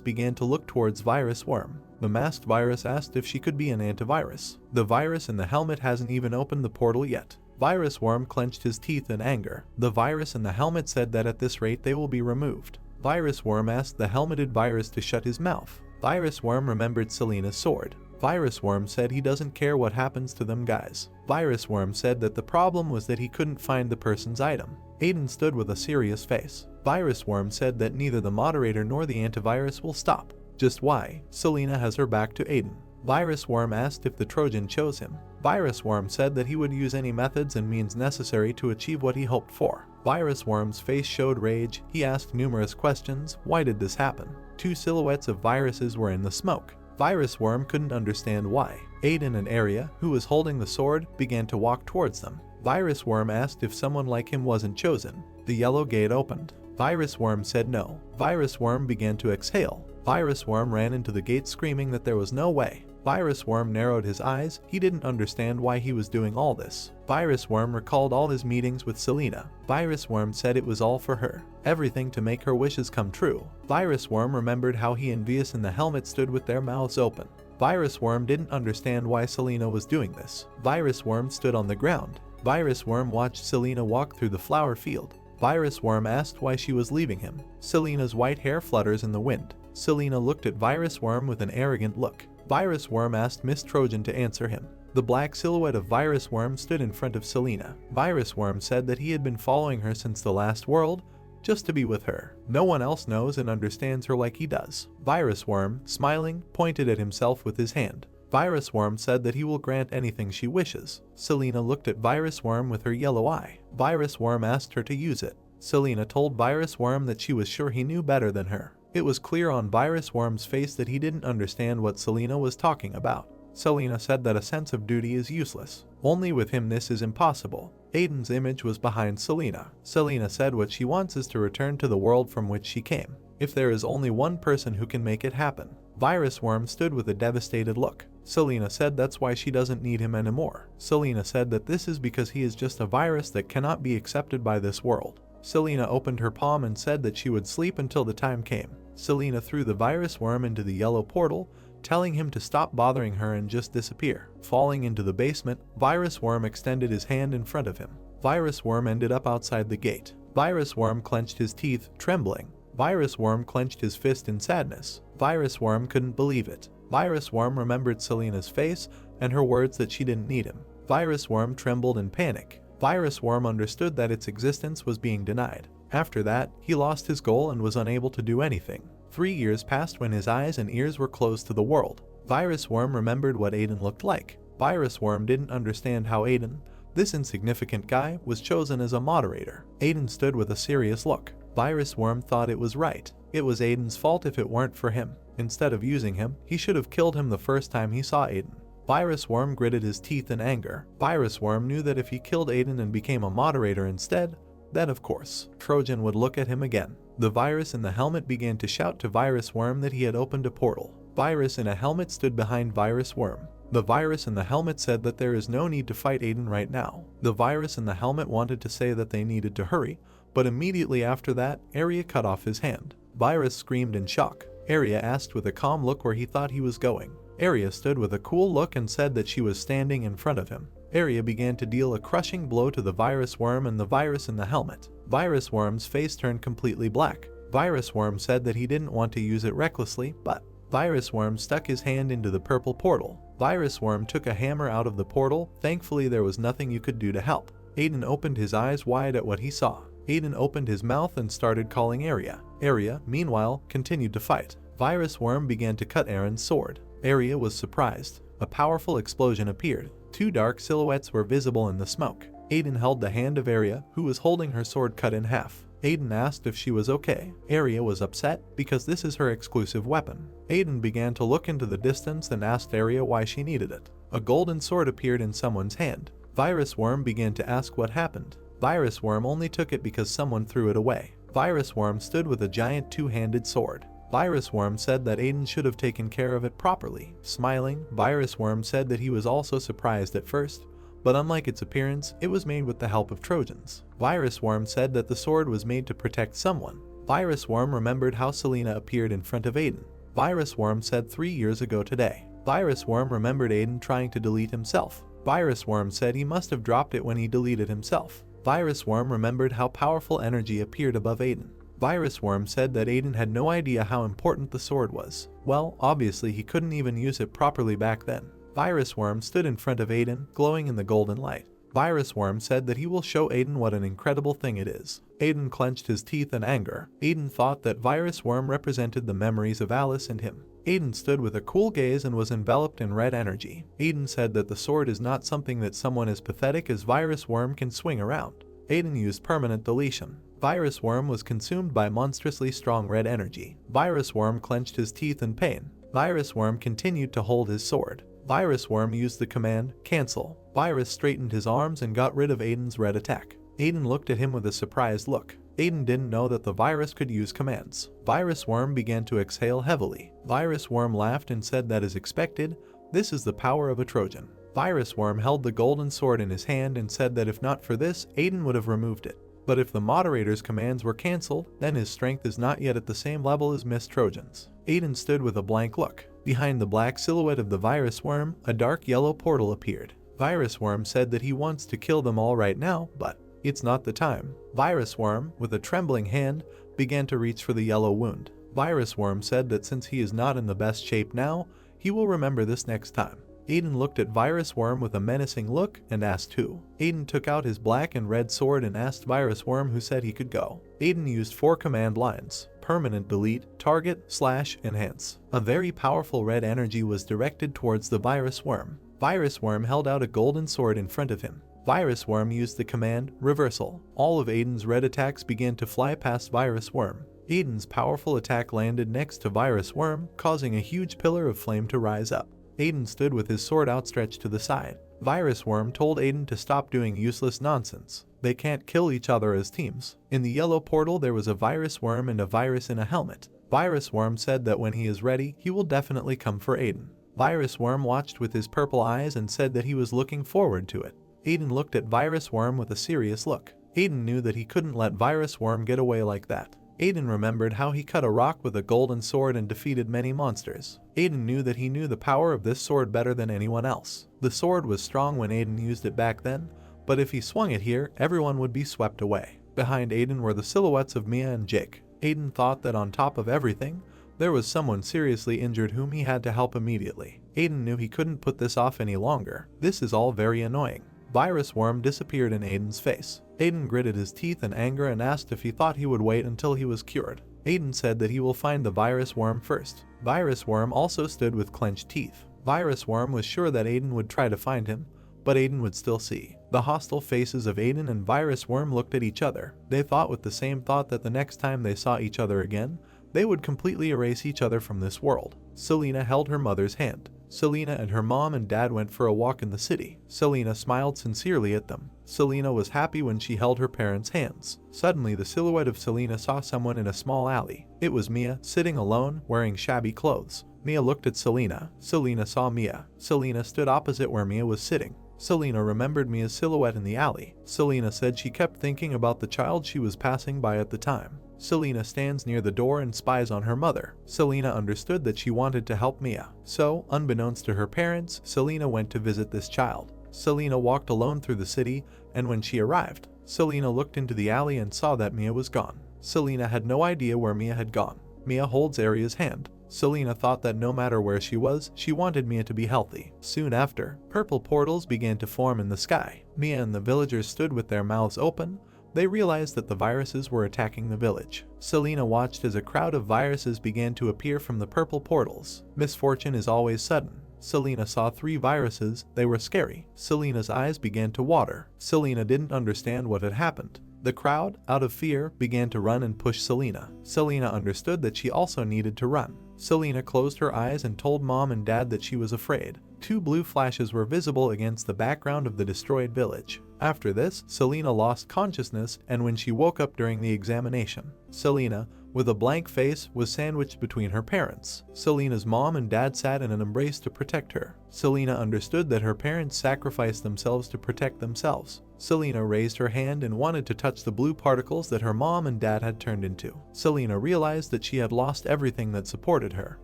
began to look towards Virus Worm. The masked virus asked if she could be an antivirus. The virus in the helmet hasn't even opened the portal yet. Virus Worm clenched his teeth in anger. The virus in the helmet said that at this rate they will be removed. Virus Worm asked the helmeted virus to shut his mouth. Virus Worm remembered Selena's sword. Virus Worm said he doesn't care what happens to them guys. Virus Worm said that the problem was that he couldn't find the person's item. Aiden stood with a serious face. Virus Worm said that neither the moderator nor the antivirus will stop. Just why? Selena has her back to Aiden. Virus Worm asked if the Trojan chose him. Virus Worm said that he would use any methods and means necessary to achieve what he hoped for. Virus Worm's face showed rage. He asked numerous questions. Why did this happen? Two silhouettes of viruses were in the smoke. Virus Worm couldn't understand why. Aiden and Aria, who was holding the sword, began to walk towards them. Virus Worm asked if someone like him wasn't chosen. The yellow gate opened. Virus Worm said no. Virus Worm began to exhale. Virus Worm ran into the gate screaming that there was no way. Virus Worm narrowed his eyes. He didn't understand why he was doing all this. Virus Worm recalled all his meetings with Selena. Virus Worm said it was all for her. Everything to make her wishes come true. Virus Worm remembered how he and Vias in the helmet stood with their mouths open. Virus Worm didn't understand why Selena was doing this. Virus Worm stood on the ground. Virus Worm watched Selena walk through the flower field. Virus Worm asked why she was leaving him. Selena's white hair flutters in the wind. Selena looked at Virus Worm with an arrogant look. Virus Worm asked Miss Trojan to answer him. The black silhouette of Virus Worm stood in front of Selena. Virus Worm said that he had been following her since the last world, just to be with her. No one else knows and understands her like he does. Virus Worm, smiling, pointed at himself with his hand. Virus Worm said that he will grant anything she wishes. Selena looked at Virus Worm with her yellow eye. Virus Worm asked her to use it. Selena told Virus Worm that she was sure he knew better than her. It was clear on Virus Worm's face that he didn't understand what Selena was talking about. Selena said that a sense of duty is useless. Only with him this is impossible. Aiden's image was behind Selena. Selena said what she wants is to return to the world from which she came. If there is only one person who can make it happen. Virus Worm stood with a devastated look. Selena said that's why she doesn't need him anymore. Selena said that this is because he is just a virus that cannot be accepted by this world. Selena opened her palm and said that she would sleep until the time came. Selena threw the Virus Worm into the yellow portal, telling him to stop bothering her and just disappear. Falling into the basement, Virus Worm extended his hand in front of him. Virus Worm ended up outside the gate. Virus Worm clenched his teeth, trembling. Virus Worm clenched his fist in sadness. Virus Worm couldn't believe it. Virus Worm remembered Selena's face and her words that she didn't need him. Virus Worm trembled in panic. Virus Worm understood that its existence was being denied. After that, he lost his goal and was unable to do anything. 3 years passed when his eyes and ears were closed to the world. Virus Worm remembered what Aiden looked like. Virus Worm didn't understand how Aiden, this insignificant guy, was chosen as a moderator. Aiden stood with a serious look. Virus Worm thought it was right. It was Aiden's fault if it weren't for him. Instead of using him, he should have killed him the first time he saw Aiden. Virus Worm gritted his teeth in anger. Virus Worm knew that if he killed Aiden and became a moderator instead, then of course, Trojan would look at him again. The virus in the helmet began to shout to Virus Worm that he had opened a portal. Virus in a helmet stood behind Virus Worm. The virus in the helmet said that there is no need to fight Aiden right now. The virus in the helmet wanted to say that they needed to hurry, but immediately after that, Arya cut off his hand. Virus screamed in shock. Arya asked with a calm look where he thought he was going. Arya stood with a cool look and said that she was standing in front of him. Arya began to deal a crushing blow to the Virus Worm and the virus in the helmet. Virus Worm's face turned completely black. Virus Worm said that he didn't want to use it recklessly, but Virus Worm stuck his hand into the purple portal. Virus Worm took a hammer out of the portal. Thankfully, there was nothing you could do to help. Aiden opened his eyes wide at what he saw. Aiden opened his mouth and started calling Arya. Arya, meanwhile, continued to fight. Virus Worm began to cut Aaron's sword. Arya was surprised. A powerful explosion appeared. Two dark silhouettes were visible in the smoke. Aiden held the hand of Arya, who was holding her sword cut in half. Aiden asked if she was okay. Arya was upset because this is her exclusive weapon. Aiden began to look into the distance and asked Arya why she needed it. A golden sword appeared in someone's hand. Virus Worm began to ask what happened. Virus Worm only took it because someone threw it away. Virus Worm stood with a giant two-handed sword. Virus Worm said that Aiden should have taken care of it properly. Smiling, Virus Worm said that he was also surprised at first, but unlike its appearance, it was made with the help of Trojans. Virus Worm said that the sword was made to protect someone. Virus Worm remembered how Selena appeared in front of Aiden. Virus Worm said 3 years ago today. Virus Worm remembered Aiden trying to delete himself. Virus Worm said he must have dropped it when he deleted himself. Virus Worm remembered how powerful energy appeared above Aiden. Virus Worm said that Aiden had no idea how important the sword was. Well, obviously he couldn't even use it properly back then. Virus Worm stood in front of Aiden, glowing in the golden light. Virus Worm said that he will show Aiden what an incredible thing it is. Aiden clenched his teeth in anger. Aiden thought that Virus Worm represented the memories of Alice and him. Aiden stood with a cool gaze and was enveloped in red energy. Aiden said that the sword is not something that someone as pathetic as Virus Worm can swing around. Aiden used permanent deletion. Virus Worm was consumed by monstrously strong red energy. Virus Worm clenched his teeth in pain. Virus Worm continued to hold his sword. Virus Worm used the command, cancel. Virus straightened his arms and got rid of Aiden's red attack. Aiden looked at him with a surprised look. Aiden didn't know that the virus could use commands. Virus Worm began to exhale heavily. Virus Worm laughed and said that as expected, this is the power of a Trojan. Virus Worm held the golden sword in his hand and said that if not for this, Aiden would have removed it. But if the moderator's commands were cancelled, then his strength is not yet at the same level as Miss Trojan's. Aiden stood with a blank look. Behind the black silhouette of the Virus Worm, a dark yellow portal appeared. Virus Worm said that he wants to kill them all right now, but it's not the time. Virus Worm, with a trembling hand, began to reach for the yellow wound. Virus Worm said that since he is not in the best shape now, he will remember this next time. Aiden looked at Virus Worm with a menacing look and asked who. Aiden took out his black and red sword and asked Virus Worm who said he could go. Aiden used 4 command lines: permanent delete, target, slash, enhance. A very powerful red energy was directed towards the Virus Worm. Virus Worm held out a golden sword in front of him. Virus Worm used the command, reversal. All of Aiden's red attacks began to fly past Virus Worm. Aiden's powerful attack landed next to Virus Worm, causing a huge pillar of flame to rise up. Aiden stood with his sword outstretched to the side. Virus Worm told Aiden to stop doing useless nonsense. They can't kill each other as teams. In the yellow portal there was a Virus Worm and a virus in a helmet. Virus Worm said that when he is ready, he will definitely come for Aiden. Virus Worm watched with his purple eyes and said that he was looking forward to it. Aiden looked at Virus Worm with a serious look. Aiden knew that he couldn't let Virus Worm get away like that. Aiden remembered how he cut a rock with a golden sword and defeated many monsters. Aiden knew that he knew the power of this sword better than anyone else. The sword was strong when Aiden used it back then, but if he swung it here, everyone would be swept away. Behind Aiden were the silhouettes of Mia and Jake. Aiden thought that on top of everything, there was someone seriously injured whom he had to help immediately. Aiden knew he couldn't put this off any longer. This is all very annoying. Virus Worm disappeared in Aiden's face. Aiden gritted his teeth in anger and asked if he thought he would wait until he was cured. Aiden said that he will find the Virus Worm first. Virus Worm also stood with clenched teeth. Virus Worm was sure that Aiden would try to find him, but Aiden would still see. The hostile faces of Aiden and Virus Worm looked at each other. They thought with the same thought that the next time they saw each other again, they would completely erase each other from this world. Selena held her mother's hand. Selena and her mom and dad went for a walk in the city. Selena smiled sincerely at them. Selena was happy when she held her parents' hands. Suddenly, the silhouette of Selena saw someone in a small alley. It was Mia, sitting alone, wearing shabby clothes. Mia looked at Selena. Selena saw Mia. Selena stood opposite where Mia was sitting. Selena remembered Mia's silhouette in the alley. Selena said she kept thinking about the child she was passing by at the time. Selena stands near the door and spies on her mother. Selena understood that she wanted to help Mia. So, unbeknownst to her parents, Selena went to visit this child. Selena walked alone through the city, and when she arrived, Selena looked into the alley and saw that Mia was gone. Selena had no idea where Mia had gone. Mia holds Aria's hand. Selena thought that no matter where she was, she wanted Mia to be healthy. Soon after, purple portals began to form in the sky. Mia and the villagers stood with their mouths open. They realized that the viruses were attacking the village. Selena watched as a crowd of viruses began to appear from the purple portals. Misfortune is always sudden. Selena saw 3 viruses. They were scary. Selena's eyes began to water. Selena didn't understand what had happened. The crowd, out of fear, began to run and push Selena. Selena understood that she also needed to run. Selena closed her eyes and told mom and dad that she was afraid. 2 blue flashes were visible against the background of the destroyed village. After this, Selena lost consciousness, and when she woke up during the examination, Selena, with a blank face, was sandwiched between her parents. Selena's mom and dad sat in an embrace to protect her. Selena understood that her parents sacrificed themselves to protect themselves. Selena raised her hand and wanted to touch the blue particles that her mom and dad had turned into. Selena realized that she had lost everything that supported her.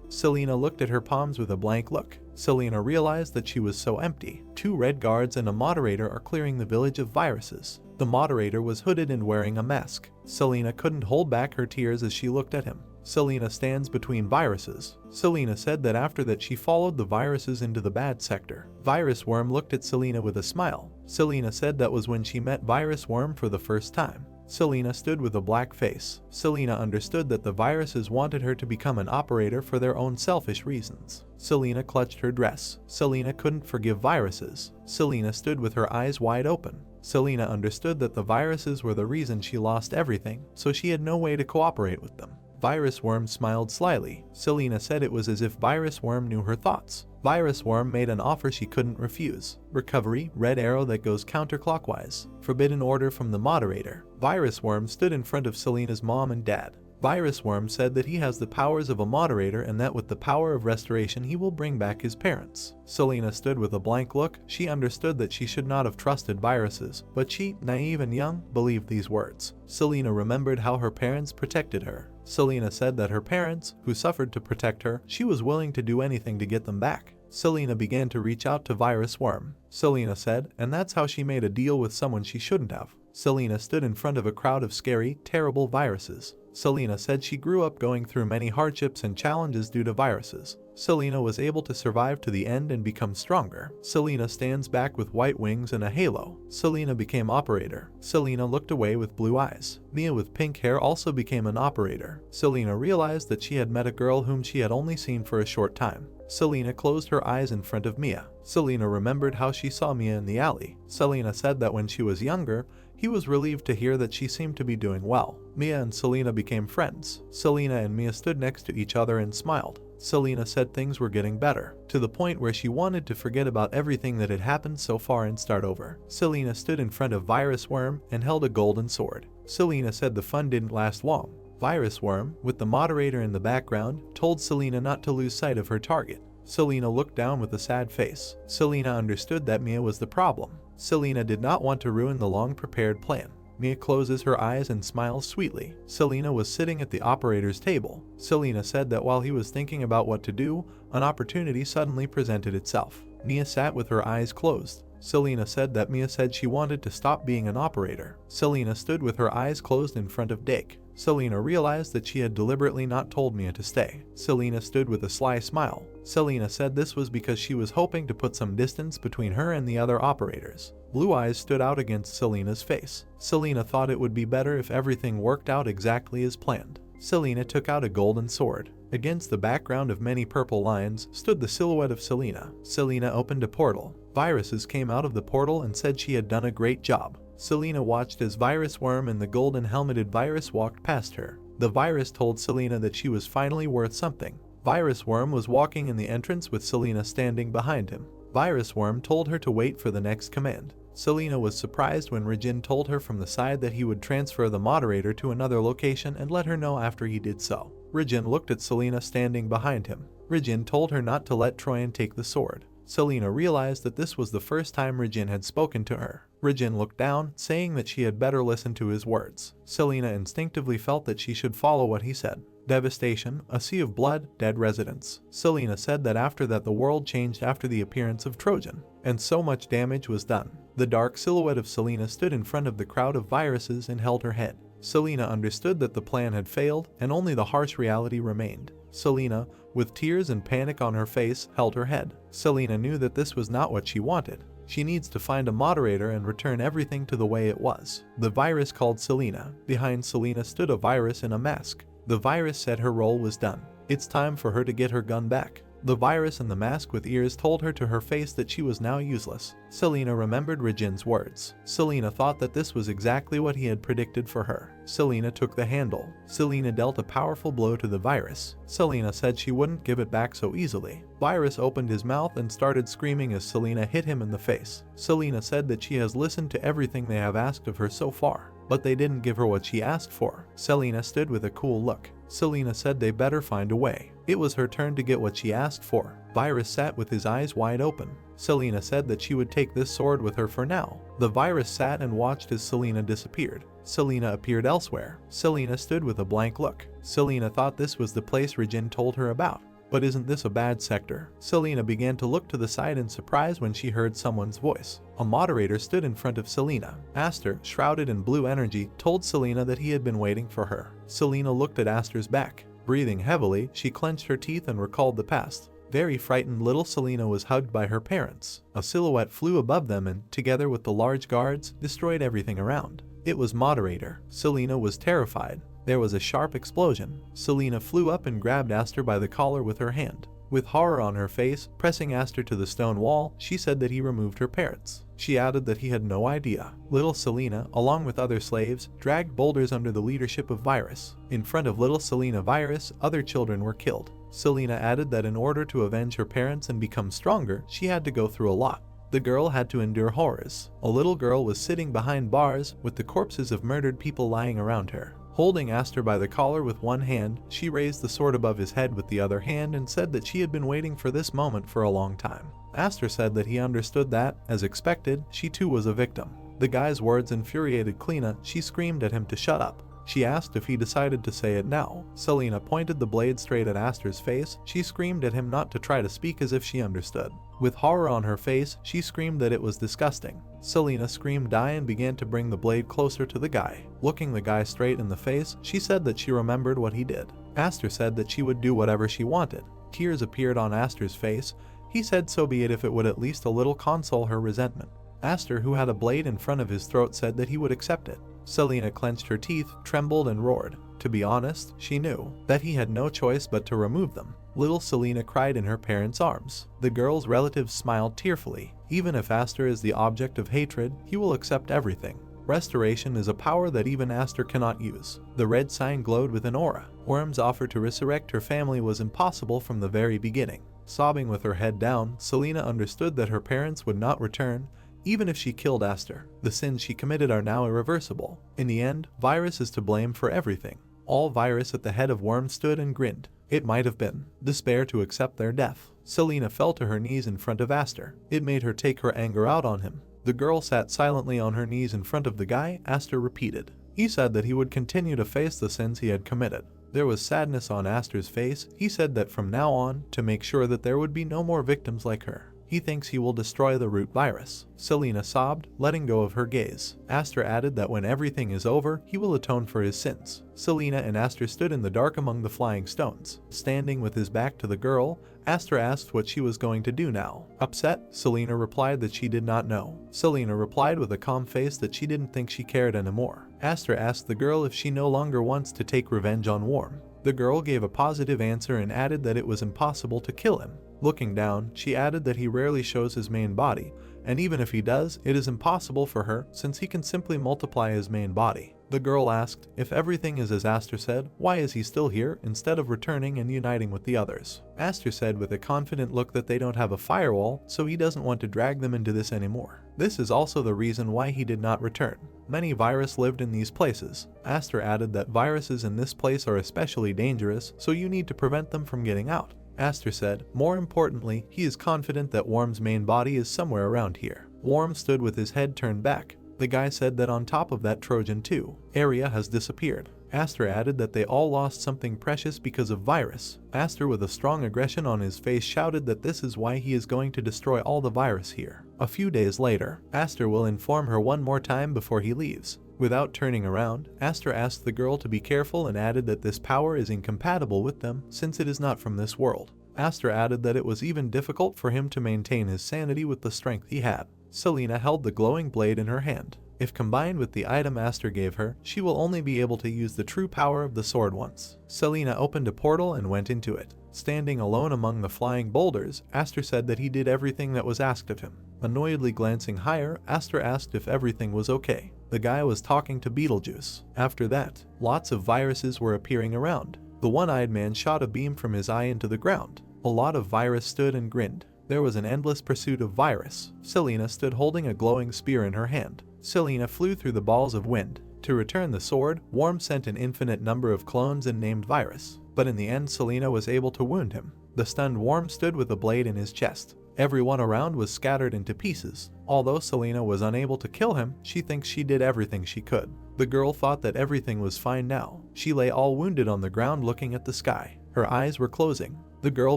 Selena looked at her palms with a blank look. Selena realized that she was so empty. 2 red guards and a moderator are clearing the village of viruses. The moderator was hooded and wearing a mask. Selena couldn't hold back her tears as she looked at him. Selena stands between viruses. Selena said that after that she followed the viruses into the bad sector. Virus Worm looked at Selena with a smile. Selena said that was when she met Virus Worm for the first time. Selena stood with a black face. Selena understood that the viruses wanted her to become an operator for their own selfish reasons. Selena clutched her dress. Selena couldn't forgive viruses. Selena stood with her eyes wide open. Selena understood that the viruses were the reason she lost everything, so she had no way to cooperate with them. Virus Worm smiled slyly. Selena said it was as if Virus Worm knew her thoughts. Virus Worm made an offer she couldn't refuse. Recovery, red arrow that goes counterclockwise. Forbidden order from the moderator. Virus Worm stood in front of Selena's mom and dad. Virus Worm said that he has the powers of a moderator and that with the power of restoration he will bring back his parents. Selena stood with a blank look. She understood that she should not have trusted viruses, but she, naive and young, believed these words. Selena remembered how her parents protected her. Selena said that her parents, who suffered to protect her, she was willing to do anything to get them back. Selena began to reach out to Virus Worm. Selena said, and that's how she made a deal with someone she shouldn't have. Selena stood in front of a crowd of scary, terrible viruses. Selena said she grew up going through many hardships and challenges due to viruses. Selena was able to survive to the end and become stronger. Selena stands back with white wings and a halo. Selena became operator. Selena looked away with blue eyes. Mia with pink hair also became an operator. Selena realized that she had met a girl whom she had only seen for a short time. Selena closed her eyes in front of Mia. Selena remembered how she saw Mia in the alley. Selena said that when she was younger, he was relieved to hear that she seemed to be doing well. Mia and Selena became friends. Selena and Mia stood next to each other and smiled. Selena said things were getting better, to the point where she wanted to forget about everything that had happened so far and start over. Selena stood in front of Virus Worm and held a golden sword. Selena said the fun didn't last long. Virus Worm, with the moderator in the background, told Selena not to lose sight of her target. Selena looked down with a sad face. Selena understood that Mia was the problem. Selena did not want to ruin the long-prepared plan. Mia closes her eyes and smiles sweetly. Selena was sitting at the operator's table. Selena said that while he was thinking about what to do, an opportunity suddenly presented itself. Mia sat with her eyes closed. Selena said that Mia said she wanted to stop being an operator. Selena stood with her eyes closed in front of Dake. Selena realized that she had deliberately not told Mia to stay. Selena stood with a sly smile. Selena said this was because she was hoping to put some distance between her and the other operators. Blue eyes stood out against Selena's face. Selena thought it would be better if everything worked out exactly as planned. Selena took out a golden sword. Against the background of many purple lines stood the silhouette of Selena. Selena opened a portal. Viruses came out of the portal and said she had done a great job. Selena watched as Virus Worm and the golden helmeted virus walked past her. The virus told Selena that she was finally worth something. Virus Worm was walking in the entrance with Selena standing behind him. Virus Worm told her to wait for the next command. Selena was surprised when Regin told her from the side that he would transfer the moderator to another location and let her know after he did so. Regin looked at Selena standing behind him. Regin told her not to let Troyan take the sword. Selena realized that this was the first time Regin had spoken to her. Regin looked down, saying that she had better listen to his words. Selena instinctively felt that she should follow what he said. Devastation, a sea of blood, dead residents. Selena said that after that the world changed after the appearance of Trojan, and so much damage was done. The dark silhouette of Selena stood in front of the crowd of viruses and held her head. Selena understood that the plan had failed, and only the harsh reality remained. Selena, with tears and panic on her face, held her head. Selena knew that this was not what she wanted. She needs to find a moderator and return everything to the way it was. The virus called Selena. Behind Selena stood a virus in a mask. The virus said her role was done. It's time for her to get her gun back. The virus in the mask with ears told her to her face that she was now useless. Selena remembered Regin's words. Selena thought that this was exactly what he had predicted for her. Selena took the handle. Selena dealt a powerful blow to the virus. Selena said she wouldn't give it back so easily. Virus opened his mouth and started screaming as Selena hit him in the face. Selena said that she has listened to everything they have asked of her so far, but they didn't give her what she asked for. Selena stood with a cool look. Selena said they better find a way. It was her turn to get what she asked for. Virus sat with his eyes wide open. Selena said that she would take this sword with her for now. The virus sat and watched as Selena disappeared. Selena appeared elsewhere. Selena stood with a blank look. Selena thought this was the place Regin told her about. But isn't this a bad sector? Selena began to look to the side in surprise when she heard someone's voice. A moderator stood in front of Selena. Aster, shrouded in blue energy, told Selena that he had been waiting for her. Selena looked at Aster's back. Breathing heavily, she clenched her teeth and recalled the past. Very frightened, little Selena was hugged by her parents. A silhouette flew above them and, together with the large guards, destroyed everything around. It was Moderator. Selena was terrified. There was a sharp explosion. Selena flew up and grabbed Aster by the collar with her hand. With horror on her face, pressing Aster to the stone wall, she said that he removed her parents. She added that he had no idea. Little Selena, along with other slaves, dragged boulders under the leadership of Virus. In front of little Selena Virus, other children were killed. Selena added that in order to avenge her parents and become stronger, she had to go through a lot. The girl had to endure horrors. A little girl was sitting behind bars, with the corpses of murdered people lying around her. Holding Aster by the collar with one hand, she raised the sword above his head with the other hand and said that she had been waiting for this moment for a long time. Aster said that he understood that, as expected, she too was a victim. The guy's words infuriated Kleena. She screamed at him to shut up. She asked if he decided to say it now. Selena pointed the blade straight at Aster's face. She screamed at him not to try to speak as if she understood. With horror on her face, she screamed that it was disgusting. Selena screamed die and began to bring the blade closer to the guy. Looking the guy straight in the face, she said that she remembered what he did. Aster said that she would do whatever she wanted. Tears appeared on Aster's face. He said so be it if it would at least a little console her resentment. Aster, who had a blade in front of his throat, said that he would accept it. Selena clenched her teeth, trembled and roared. To be honest, she knew that he had no choice but to remove them. Little Selena cried in her parents' arms. The girl's relatives smiled tearfully. Even if Aster is the object of hatred, he will accept everything. Restoration is a power that even Aster cannot use. The red sign glowed with an aura. Worm's offer to resurrect her family was impossible from the very beginning. Sobbing with her head down, Selena understood that her parents would not return, even if she killed Aster. The sins she committed are now irreversible. In the end, Virus is to blame for everything. All Virus at the head of Worm stood and grinned. It might have been despair to accept their death. Selena fell to her knees in front of Aster. It made her take her anger out on him. The girl sat silently on her knees in front of the guy. Aster repeated. He said that he would continue to face the sins he had committed. There was sadness on Aster's face. He said that from now on, to make sure that there would be no more victims like her, he thinks he will destroy the root virus. Selena sobbed, letting go of her gaze. Aster added that when everything is over, he will atone for his sins. Selena and Aster stood in the dark among the flying stones. Standing with his back to the girl, Aster asked what she was going to do now. Upset, Selena replied that she did not know. Selena replied with a calm face that she didn't think she cared anymore. Aster asked the girl if she no longer wants to take revenge on Worm. The girl gave a positive answer and added that it was impossible to kill him. Looking down, she added that he rarely shows his main body, and even if he does, it is impossible for her since he can simply multiply his main body. The girl asked, if everything is as Aster said, why is he still here instead of returning and uniting with the others? Aster said with a confident look that they don't have a firewall, so he doesn't want to drag them into this anymore. This is also the reason why he did not return. Many viruses lived in these places. Aster added that viruses in this place are especially dangerous, so you need to prevent them from getting out. Aster said, more importantly, he is confident that Worm's main body is somewhere around here. Worm stood with his head turned back. The guy said that on top of that Trojan too, area has disappeared. Aster added that they all lost something precious because of virus. Aster with a strong aggression on his face shouted that this is why he is going to destroy all the virus here. A few days later, Aster will inform her one more time before he leaves. Without turning around, Aster asked the girl to be careful and added that this power is incompatible with them since it is not from this world. Aster added that it was even difficult for him to maintain his sanity with the strength he had. Selena held the glowing blade in her hand. If combined with the item Aster gave her, she will only be able to use the true power of the sword once. Selena opened a portal and went into it. Standing alone among the flying boulders, Aster said that he did everything that was asked of him. Annoyedly glancing higher, Aster asked if everything was okay. The guy was talking to Beetlejuice. After that, lots of viruses were appearing around. The one-eyed man shot a beam from his eye into the ground. A lot of virus stood and grinned. There was an endless pursuit of virus. Selena stood holding a glowing spear in her hand. Selena flew through the balls of wind. To return the sword, Worm sent an infinite number of clones and named Virus. But in the end, Selena was able to wound him. The stunned Worm stood with a blade in his chest. Everyone around was scattered into pieces. Although Selena was unable to kill him, she thinks she did everything she could. The girl thought that everything was fine now. She lay all wounded on the ground looking at the sky. Her eyes were closing. The girl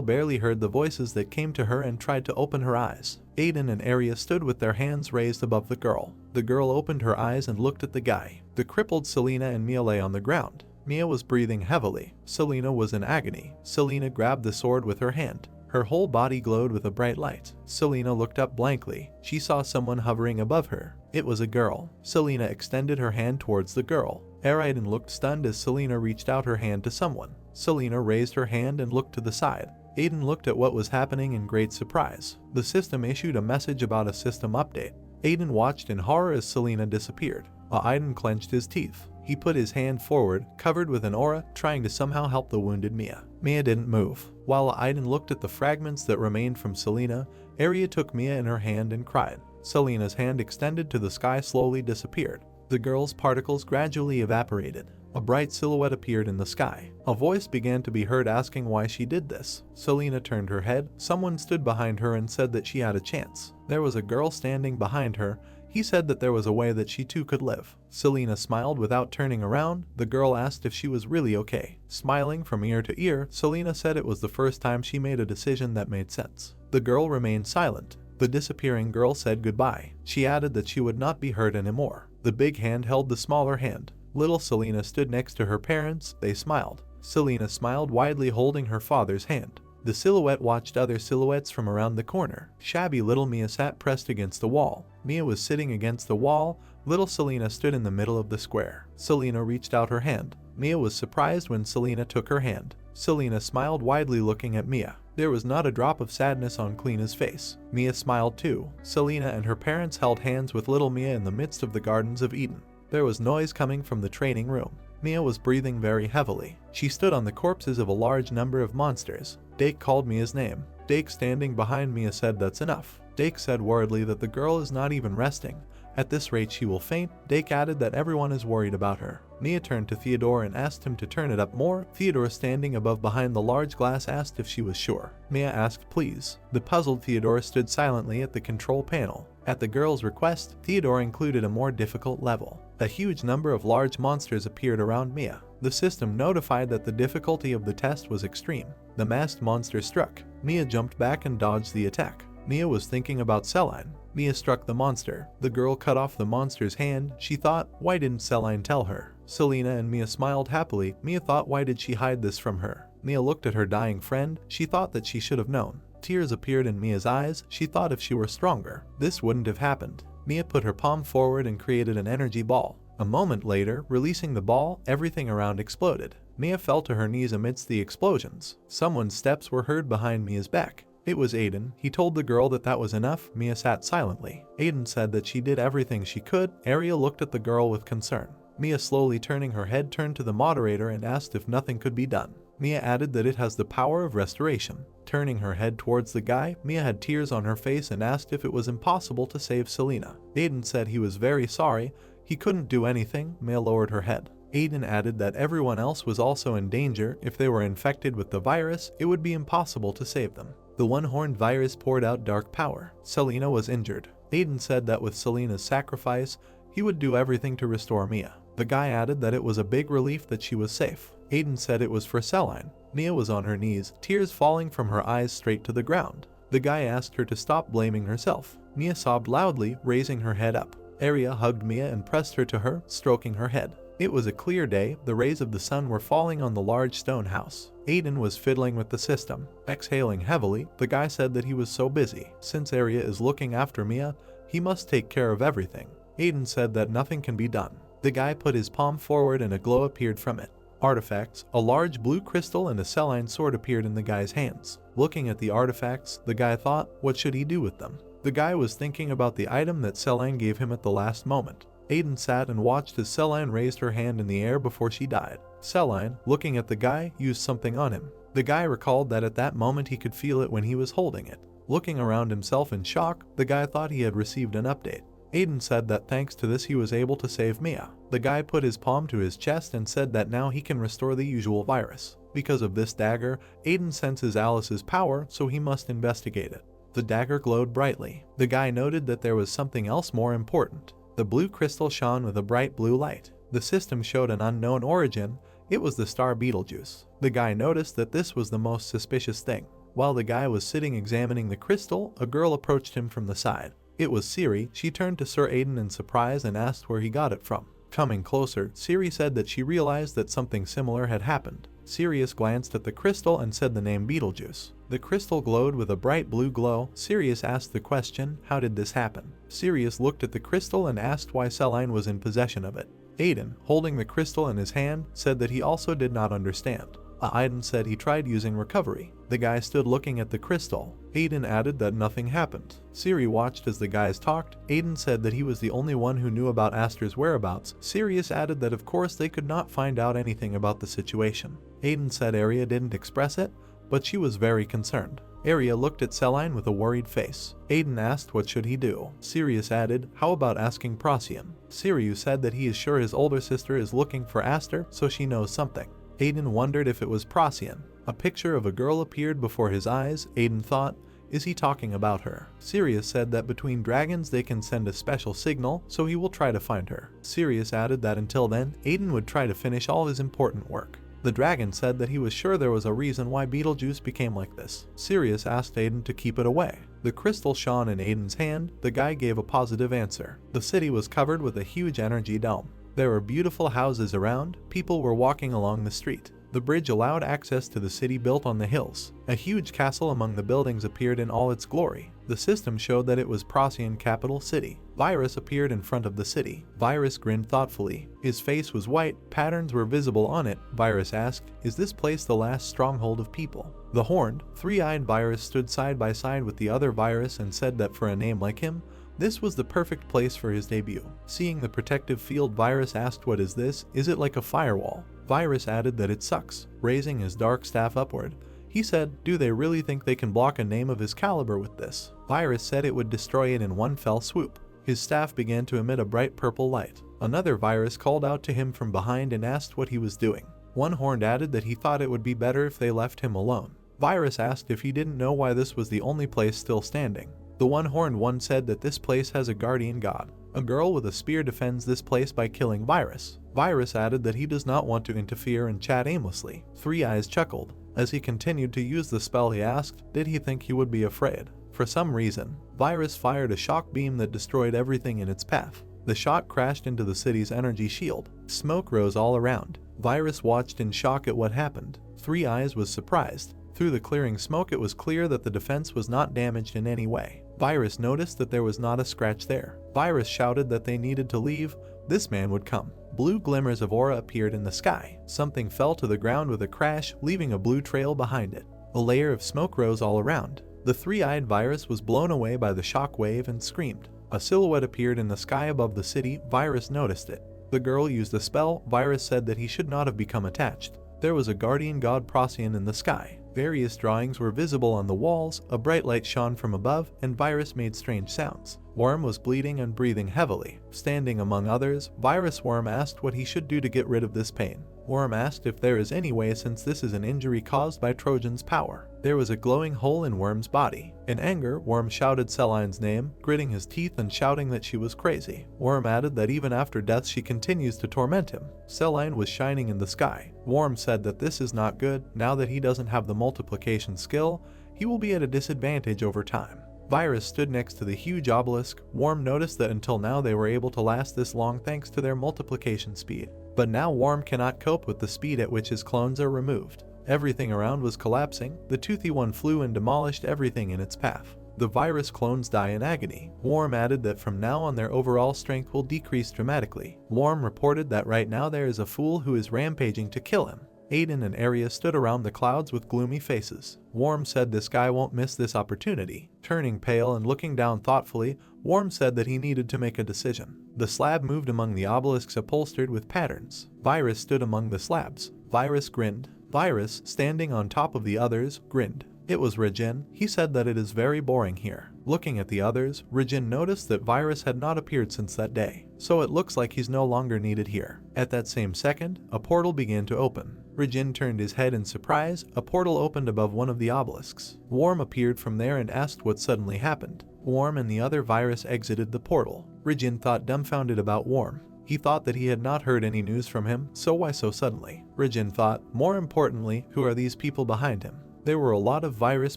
barely heard the voices that came to her and tried to open her eyes. Aiden and Arya stood with their hands raised above the girl. The girl opened her eyes and looked at the guy. The crippled Selena and Mia lay on the ground. Mia was breathing heavily. Selena was in agony. Selena grabbed the sword with her hand. Her whole body glowed with a bright light. Selena looked up blankly. She saw someone hovering above her. It was a girl. Selena extended her hand towards the girl. Aiden looked stunned as Selena reached out her hand to someone. Selena raised her hand and looked to the side. Aiden looked at what was happening in great surprise. The system issued a message about a system update. Aiden watched in horror as Selena disappeared. Aiden clenched his teeth. He put his hand forward, covered with an aura, trying to somehow help the wounded Mia. Mia didn't move. While Aiden looked at the fragments that remained from Selena, Arya took Mia in her hand and cried. Selena's hand extended to the sky slowly disappeared. The girl's particles gradually evaporated. A bright silhouette appeared in the sky. A voice began to be heard asking why she did this. Selena turned her head. Someone stood behind her and said that she had a chance. There was a girl standing behind her. He said that there was a way that she too could live. Selena smiled without turning around. The girl asked if she was really okay. Smiling from ear to ear, Selena said it was the first time she made a decision that made sense. The girl remained silent. The disappearing girl said goodbye. She added that she would not be hurt anymore. The big hand held the smaller hand. Little Selena stood next to her parents. They smiled. Selena smiled widely, holding her father's hand. The silhouette watched other silhouettes from around the corner. Shabby little Mia sat pressed against the wall. Mia was sitting against the wall. Little Selena stood in the middle of the square. Selena reached out her hand. Mia was surprised when Selena took her hand. Selena smiled widely, looking at Mia. There was not a drop of sadness on Kleina's face. Mia smiled too. Selena and her parents held hands with little Mia in the midst of the Gardens of Eden. There was noise coming from the training room. Mia was breathing very heavily. She stood on the corpses of a large number of monsters. Dake called Mia's name. Dake, standing behind Mia, said that's enough. Dake said worriedly that the girl is not even resting. At this rate she will faint. Dake added that everyone is worried about her. Mia turned to Theodore and asked him to turn it up more. Theodore, standing above behind the large glass, asked if she was sure. Mia asked please. The puzzled Theodore stood silently at the control panel. At the girl's request, Theodore included a more difficult level. A huge number of large monsters appeared around Mia. The system notified that the difficulty of the test was extreme. The masked monster struck. Mia jumped back and dodged the attack. Mia was thinking about Celine. Mia struck the monster. The girl cut off the monster's hand. She thought, why didn't Celine tell her? Selena and Mia smiled happily. Mia thought, why did she hide this from her? Mia looked at her dying friend. She thought that she should have known. Tears appeared in Mia's eyes. She thought if she were stronger, this wouldn't have happened. Mia put her palm forward and created an energy ball. A moment later, releasing the ball, everything around exploded. Mia fell to her knees amidst the explosions. Someone's steps were heard behind Mia's back. It was Aiden. He told the girl that that was enough. Mia sat silently. Aiden said that she did everything she could. Arya looked at the girl with concern. Mia, slowly turning her head, turned to the moderator and asked if nothing could be done. Mia added that it has the power of restoration. Turning her head towards the guy, Mia had tears on her face and asked if it was impossible to save Selena. Aiden said he was very sorry, he couldn't do anything. Mia lowered her head. Aiden added that everyone else was also in danger. If they were infected with the virus, it would be impossible to save them. The one-horned virus poured out dark power. Selena was injured. Aiden said that with Selena's sacrifice, he would do everything to restore Mia. The guy added that it was a big relief that she was safe. Aiden said it was for Celine. Mia was on her knees, tears falling from her eyes straight to the ground. The guy asked her to stop blaming herself. Mia sobbed loudly, raising her head up. Arya hugged Mia and pressed her to her, stroking her head. It was a clear day. The rays of the sun were falling on the large stone house. Aiden was fiddling with the system. Exhaling heavily, the guy said that he was so busy. Since Arya is looking after Mia, he must take care of everything. Aiden said that nothing can be done. The guy put his palm forward and a glow appeared from it. Artifacts, a large blue crystal and a Celine sword appeared in the guy's hands. Looking at the artifacts, the guy thought, what should he do with them? The guy was thinking about the item that Celine gave him at the last moment. Aiden sat and watched as Celine raised her hand in the air before she died. Celine, looking at the guy, used something on him. The guy recalled that at that moment he could feel it when he was holding it. Looking around himself in shock, the guy thought he had received an update. Aiden said that thanks to this he was able to save Mia. The guy put his palm to his chest and said that now he can restore the usual virus. Because of this dagger, Aiden senses Alice's power, so he must investigate it. The dagger glowed brightly. The guy noted that there was something else more important. The blue crystal shone with a bright blue light. The system showed an unknown origin. It was the star Betelgeuse. The guy noticed that this was the most suspicious thing. While the guy was sitting examining the crystal, a girl approached him from the side. It was Siri. She turned to Sir Aiden in surprise and asked where he got it from. Coming closer, Siri said that she realized that something similar had happened. Sirius glanced at the crystal and said the name Betelgeuse. The crystal glowed with a bright blue glow. Sirius asked the question, how did this happen? Sirius looked at the crystal and asked why Celine was in possession of it. Aiden, holding the crystal in his hand, said that he also did not understand. Aiden said he tried using recovery. The guy stood looking at the crystal. Aiden added that nothing happened. Siri watched as the guys talked. Aiden said that he was the only one who knew about Aster's whereabouts. Sirius added that of course they could not find out anything about the situation. Aiden said Arya didn't express it, but she was very concerned. Arya looked at Celine with a worried face. Aiden asked what should he do. Sirius added, how about asking Procyon? Sirius said that he is sure his older sister is looking for Aster, so she knows something. Aiden wondered if it was Procyon. A picture of a girl appeared before his eyes. Aiden thought, is he talking about her? Sirius said that between dragons they can send a special signal, so he will try to find her. Sirius added that until then, Aiden would try to finish all his important work. The dragon said that he was sure there was a reason why Betelgeuse became like this. Sirius asked Aiden to keep it away. The crystal shone in Aiden's hand. The guy gave a positive answer. The city was covered with a huge energy dome. There were beautiful houses around. People were walking along the street. The bridge allowed access to the city built on the hills. A huge castle among the buildings appeared in all its glory. The system showed that it was Procyon capital city. Virus appeared in front of the city. Virus grinned thoughtfully. His face was white. Patterns were visible on it. Virus asked, is this place the last stronghold of people? The horned, three-eyed Virus stood side by side with the other Virus and said that for a name like him, this was the perfect place for his debut. Seeing the protective field, Virus asked, what is this? Is it like a firewall? Virus added that it sucks. Raising his dark staff upward, he said, do they really think they can block a name of his caliber with this? Virus said it would destroy it in one fell swoop. His staff began to emit a bright purple light. Another Virus called out to him from behind and asked what he was doing. One horned added that he thought it would be better if they left him alone. Virus asked if he didn't know why this was the only place still standing. The one-horned one said that this place has a guardian god. A girl with a spear defends this place by killing Virus. Virus added that he does not want to interfere and chat aimlessly. Three Eyes chuckled. As he continued to use the spell, he asked, did he think he would be afraid? For some reason, Virus fired a shock beam that destroyed everything in its path. The shot crashed into the city's energy shield. Smoke rose all around. Virus watched in shock at what happened. Three Eyes was surprised. Through the clearing smoke, it was clear that the defense was not damaged in any way. Virus noticed that there was not a scratch there. Virus shouted that they needed to leave. This man would come. Blue glimmers of aura appeared in the sky. Something fell to the ground with a crash, leaving a blue trail behind it. A layer of smoke rose all around. The three-eyed Virus was blown away by the shock wave and screamed. A silhouette appeared in the sky above the city. Virus noticed it. The girl used a spell. Virus said that he should not have become attached. There was a guardian god Procyon in the sky. Various drawings were visible on the walls, a bright light shone from above, and Virus made strange sounds. Worm was bleeding and breathing heavily. Standing among others, Worm asked what he should do to get rid of this pain. Worm asked if there is any way, since this is an injury caused by Trojan's power. There was a glowing hole in Worm's body. In anger, Worm shouted Seline's name, gritting his teeth and shouting that she was crazy. Worm added that even after death she continues to torment him. Seline was shining in the sky. Worm said that this is not good. Now that he doesn't have the multiplication skill, he will be at a disadvantage over time. Virus stood next to the huge obelisk. Worm noticed that until now they were able to last this long thanks to their multiplication speed. But now Worm cannot cope with the speed at which his clones are removed. Everything around was collapsing. The toothy one flew and demolished everything in its path. The virus clones die in agony. Worm added that from now on their overall strength will decrease dramatically. Worm reported that right now there is a fool who is rampaging to kill him. Aiden and Arya stood around the clouds with gloomy faces. Worm said this guy won't miss this opportunity. Turning pale and looking down thoughtfully, Worm said that he needed to make a decision. The slab moved among the obelisks upholstered with patterns. Virus stood among the slabs. Virus grinned. Virus, standing on top of the others, grinned. It was Regin. He said that it is very boring here. Looking at the others, Regin noticed that Virus had not appeared since that day, so it looks like he's no longer needed here. At that same second, a portal began to open. Regin turned his head in surprise. A portal opened above one of the obelisks. Worm appeared from there and asked what suddenly happened. Worm and the other virus exited the portal. Regin thought dumbfounded about Worm. He thought that he had not heard any news from him, so why so suddenly? Regin thought, more importantly, who are these people behind him? There were a lot of virus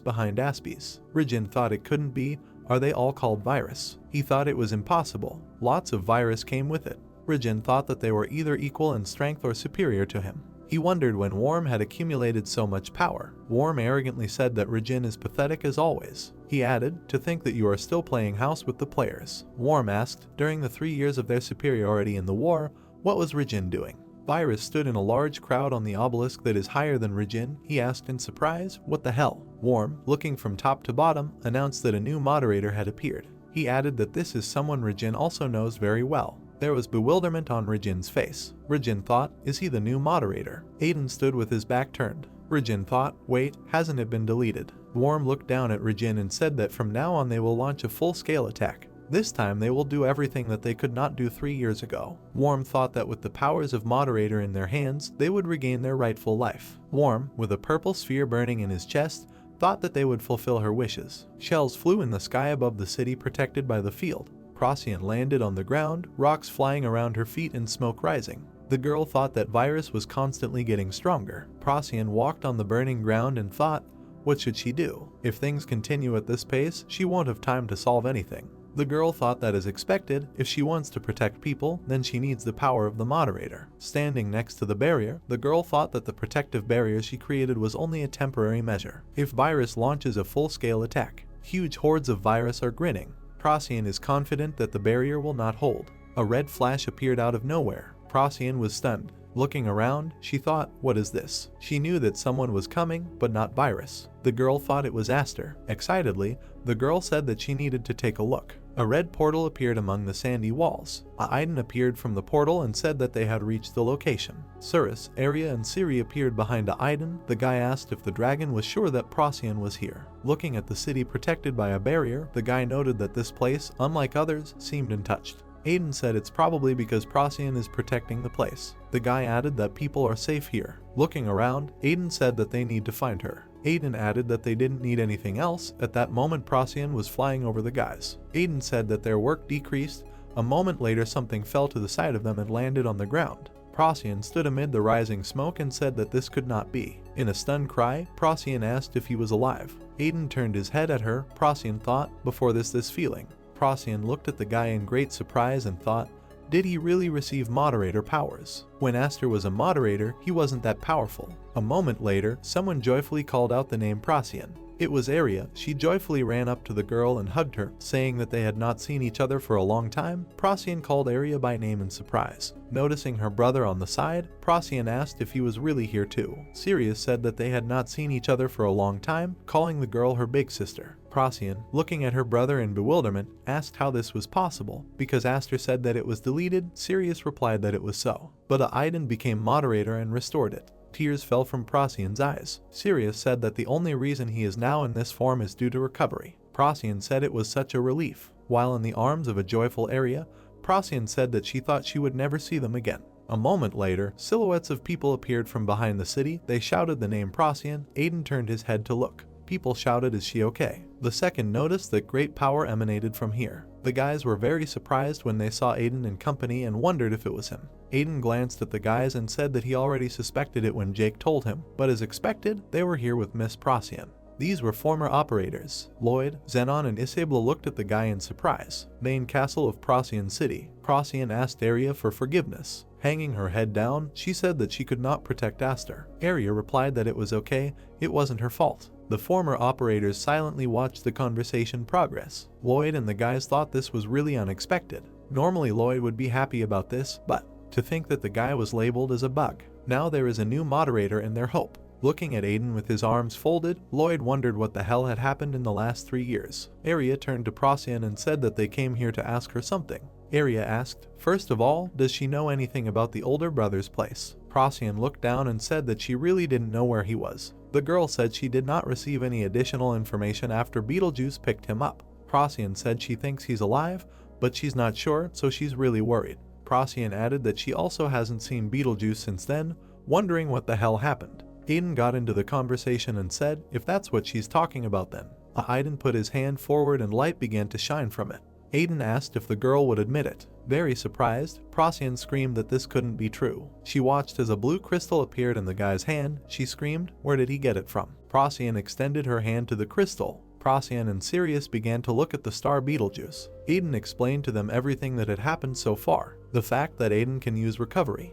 behind Aspies. Regin thought it couldn't be. Are they all called virus? He thought it was impossible. Lots of virus came with it. Regin thought that they were either equal in strength or superior to him. He wondered when Worm had accumulated so much power. Worm arrogantly said that Regin is pathetic as always. He added, to think that you are still playing house with the players. Worm asked, during the 3 years of their superiority in the war, what was Regin doing? Virus stood in a large crowd on the obelisk that is higher than Regin. He asked in surprise, what the hell? Worm, looking from top to bottom, announced that a new moderator had appeared. He added that this is someone Regin also knows very well. There was bewilderment on Regin's face. Regin thought, is he the new moderator? Aiden stood with his back turned. Regin thought, wait, hasn't it been deleted? Worm looked down at Regin and said that from now on they will launch a full-scale attack. This time they will do everything that they could not do 3 years ago. Worm thought that with the powers of Moderator in their hands, they would regain their rightful life. Worm, with a purple sphere burning in his chest, thought that they would fulfill her wishes. Shells flew in the sky above the city protected by the field. Procyon landed on the ground, rocks flying around her feet and smoke rising. The girl thought that Virus was constantly getting stronger. Procyon walked on the burning ground and thought, what should she do? If things continue at this pace, she won't have time to solve anything. The girl thought that as expected, if she wants to protect people, then she needs the power of the moderator. Standing next to the barrier, the girl thought that the protective barrier she created was only a temporary measure. If Virus launches a full-scale attack, huge hordes of virus are grinning. Procyon is confident that the barrier will not hold. A red flash appeared out of nowhere. Procyon was stunned. Looking around, she thought, what is this? She knew that someone was coming, but not virus. The girl thought it was Aster. Excitedly, the girl said that she needed to take a look. A red portal appeared among the sandy walls. Aiden appeared from the portal and said that they had reached the location. Cirrus, Arya, and Ciri appeared behind Aiden. The guy asked if the dragon was sure that Procyon was here. Looking at the city protected by a barrier, the guy noted that this place, unlike others, seemed untouched. Aiden said it's probably because Procyon is protecting the place. The guy added that people are safe here. Looking around, Aiden said that they need to find her. Aiden added that they didn't need anything else. At that moment, Procyon was flying over the guys. Aiden said that their work decreased. A moment later, something fell to the side of them and landed on the ground. Procyon stood amid the rising smoke and said that this could not be. In a stunned cry, Procyon asked if he was alive. Aiden turned his head at her. Procyon thought, before this feeling. Procyon looked at the guy in great surprise and thought, did he really receive moderator powers? When Aster was a moderator, he wasn't that powerful. A moment later, someone joyfully called out the name Procyon. It was Arya. She joyfully ran up to the girl and hugged her, saying that they had not seen each other for a long time. Procyon called Arya by name in surprise. Noticing her brother on the side, Procyon asked if he was really here too. Sirius said that they had not seen each other for a long time, calling the girl her big sister. Procyon, looking at her brother in bewilderment, asked how this was possible. Because Aster said that it was deleted, Sirius replied that it was so. But Aiden became moderator and restored it. Tears fell from Procyon's eyes. Sirius said that the only reason he is now in this form is due to recovery. Procyon said it was such a relief. While in the arms of a joyful Area, Procyon said that she thought she would never see them again. A moment later, silhouettes of people appeared from behind the city. They shouted the name Procyon. Aiden turned his head to look. People shouted, "Is she okay?" The second noticed that great power emanated from here. The guys were very surprised when they saw Aiden in company and wondered if it was him. Aiden glanced at the guys and said that he already suspected it when Jake told him, but as expected, they were here with Miss Procyon. These were former operators. Lloyd, Xenon, and Isabla looked at the guy in surprise. Main castle of Procyon City. Procyon asked Area for forgiveness. Hanging her head down, she said that she could not protect Aster. Area replied that it was okay, it wasn't her fault. The former operators silently watched the conversation progress. Lloyd and the guys thought this was really unexpected. Normally Lloyd would be happy about this, but to think that the guy was labeled as a bug. Now there is a new moderator in their hope. Looking at Aiden with his arms folded, Lloyd wondered what the hell had happened in the last 3 years. Area turned to Procyon and said that they came here to ask her something. Area asked, first of all, does she know anything about the older brother's place? Procyon looked down and said that she really didn't know where he was. The girl said she did not receive any additional information after Beetlejuice picked him up. Procyon said she thinks he's alive, but she's not sure, so she's really worried. Procyon added that she also hasn't seen Beetlejuice since then, wondering what the hell happened. Aiden got into the conversation and said, if that's what she's talking about then. Aiden put his hand forward and light began to shine from it. Aiden asked if the girl would admit it. Very surprised, Procyon screamed that this couldn't be true. She watched as a blue crystal appeared in the guy's hand. She screamed, where did he get it from? Procyon extended her hand to the crystal. Procyon and Sirius began to look at the star Beetlejuice. Aiden explained to them everything that had happened so far. The fact that Aiden can use recovery,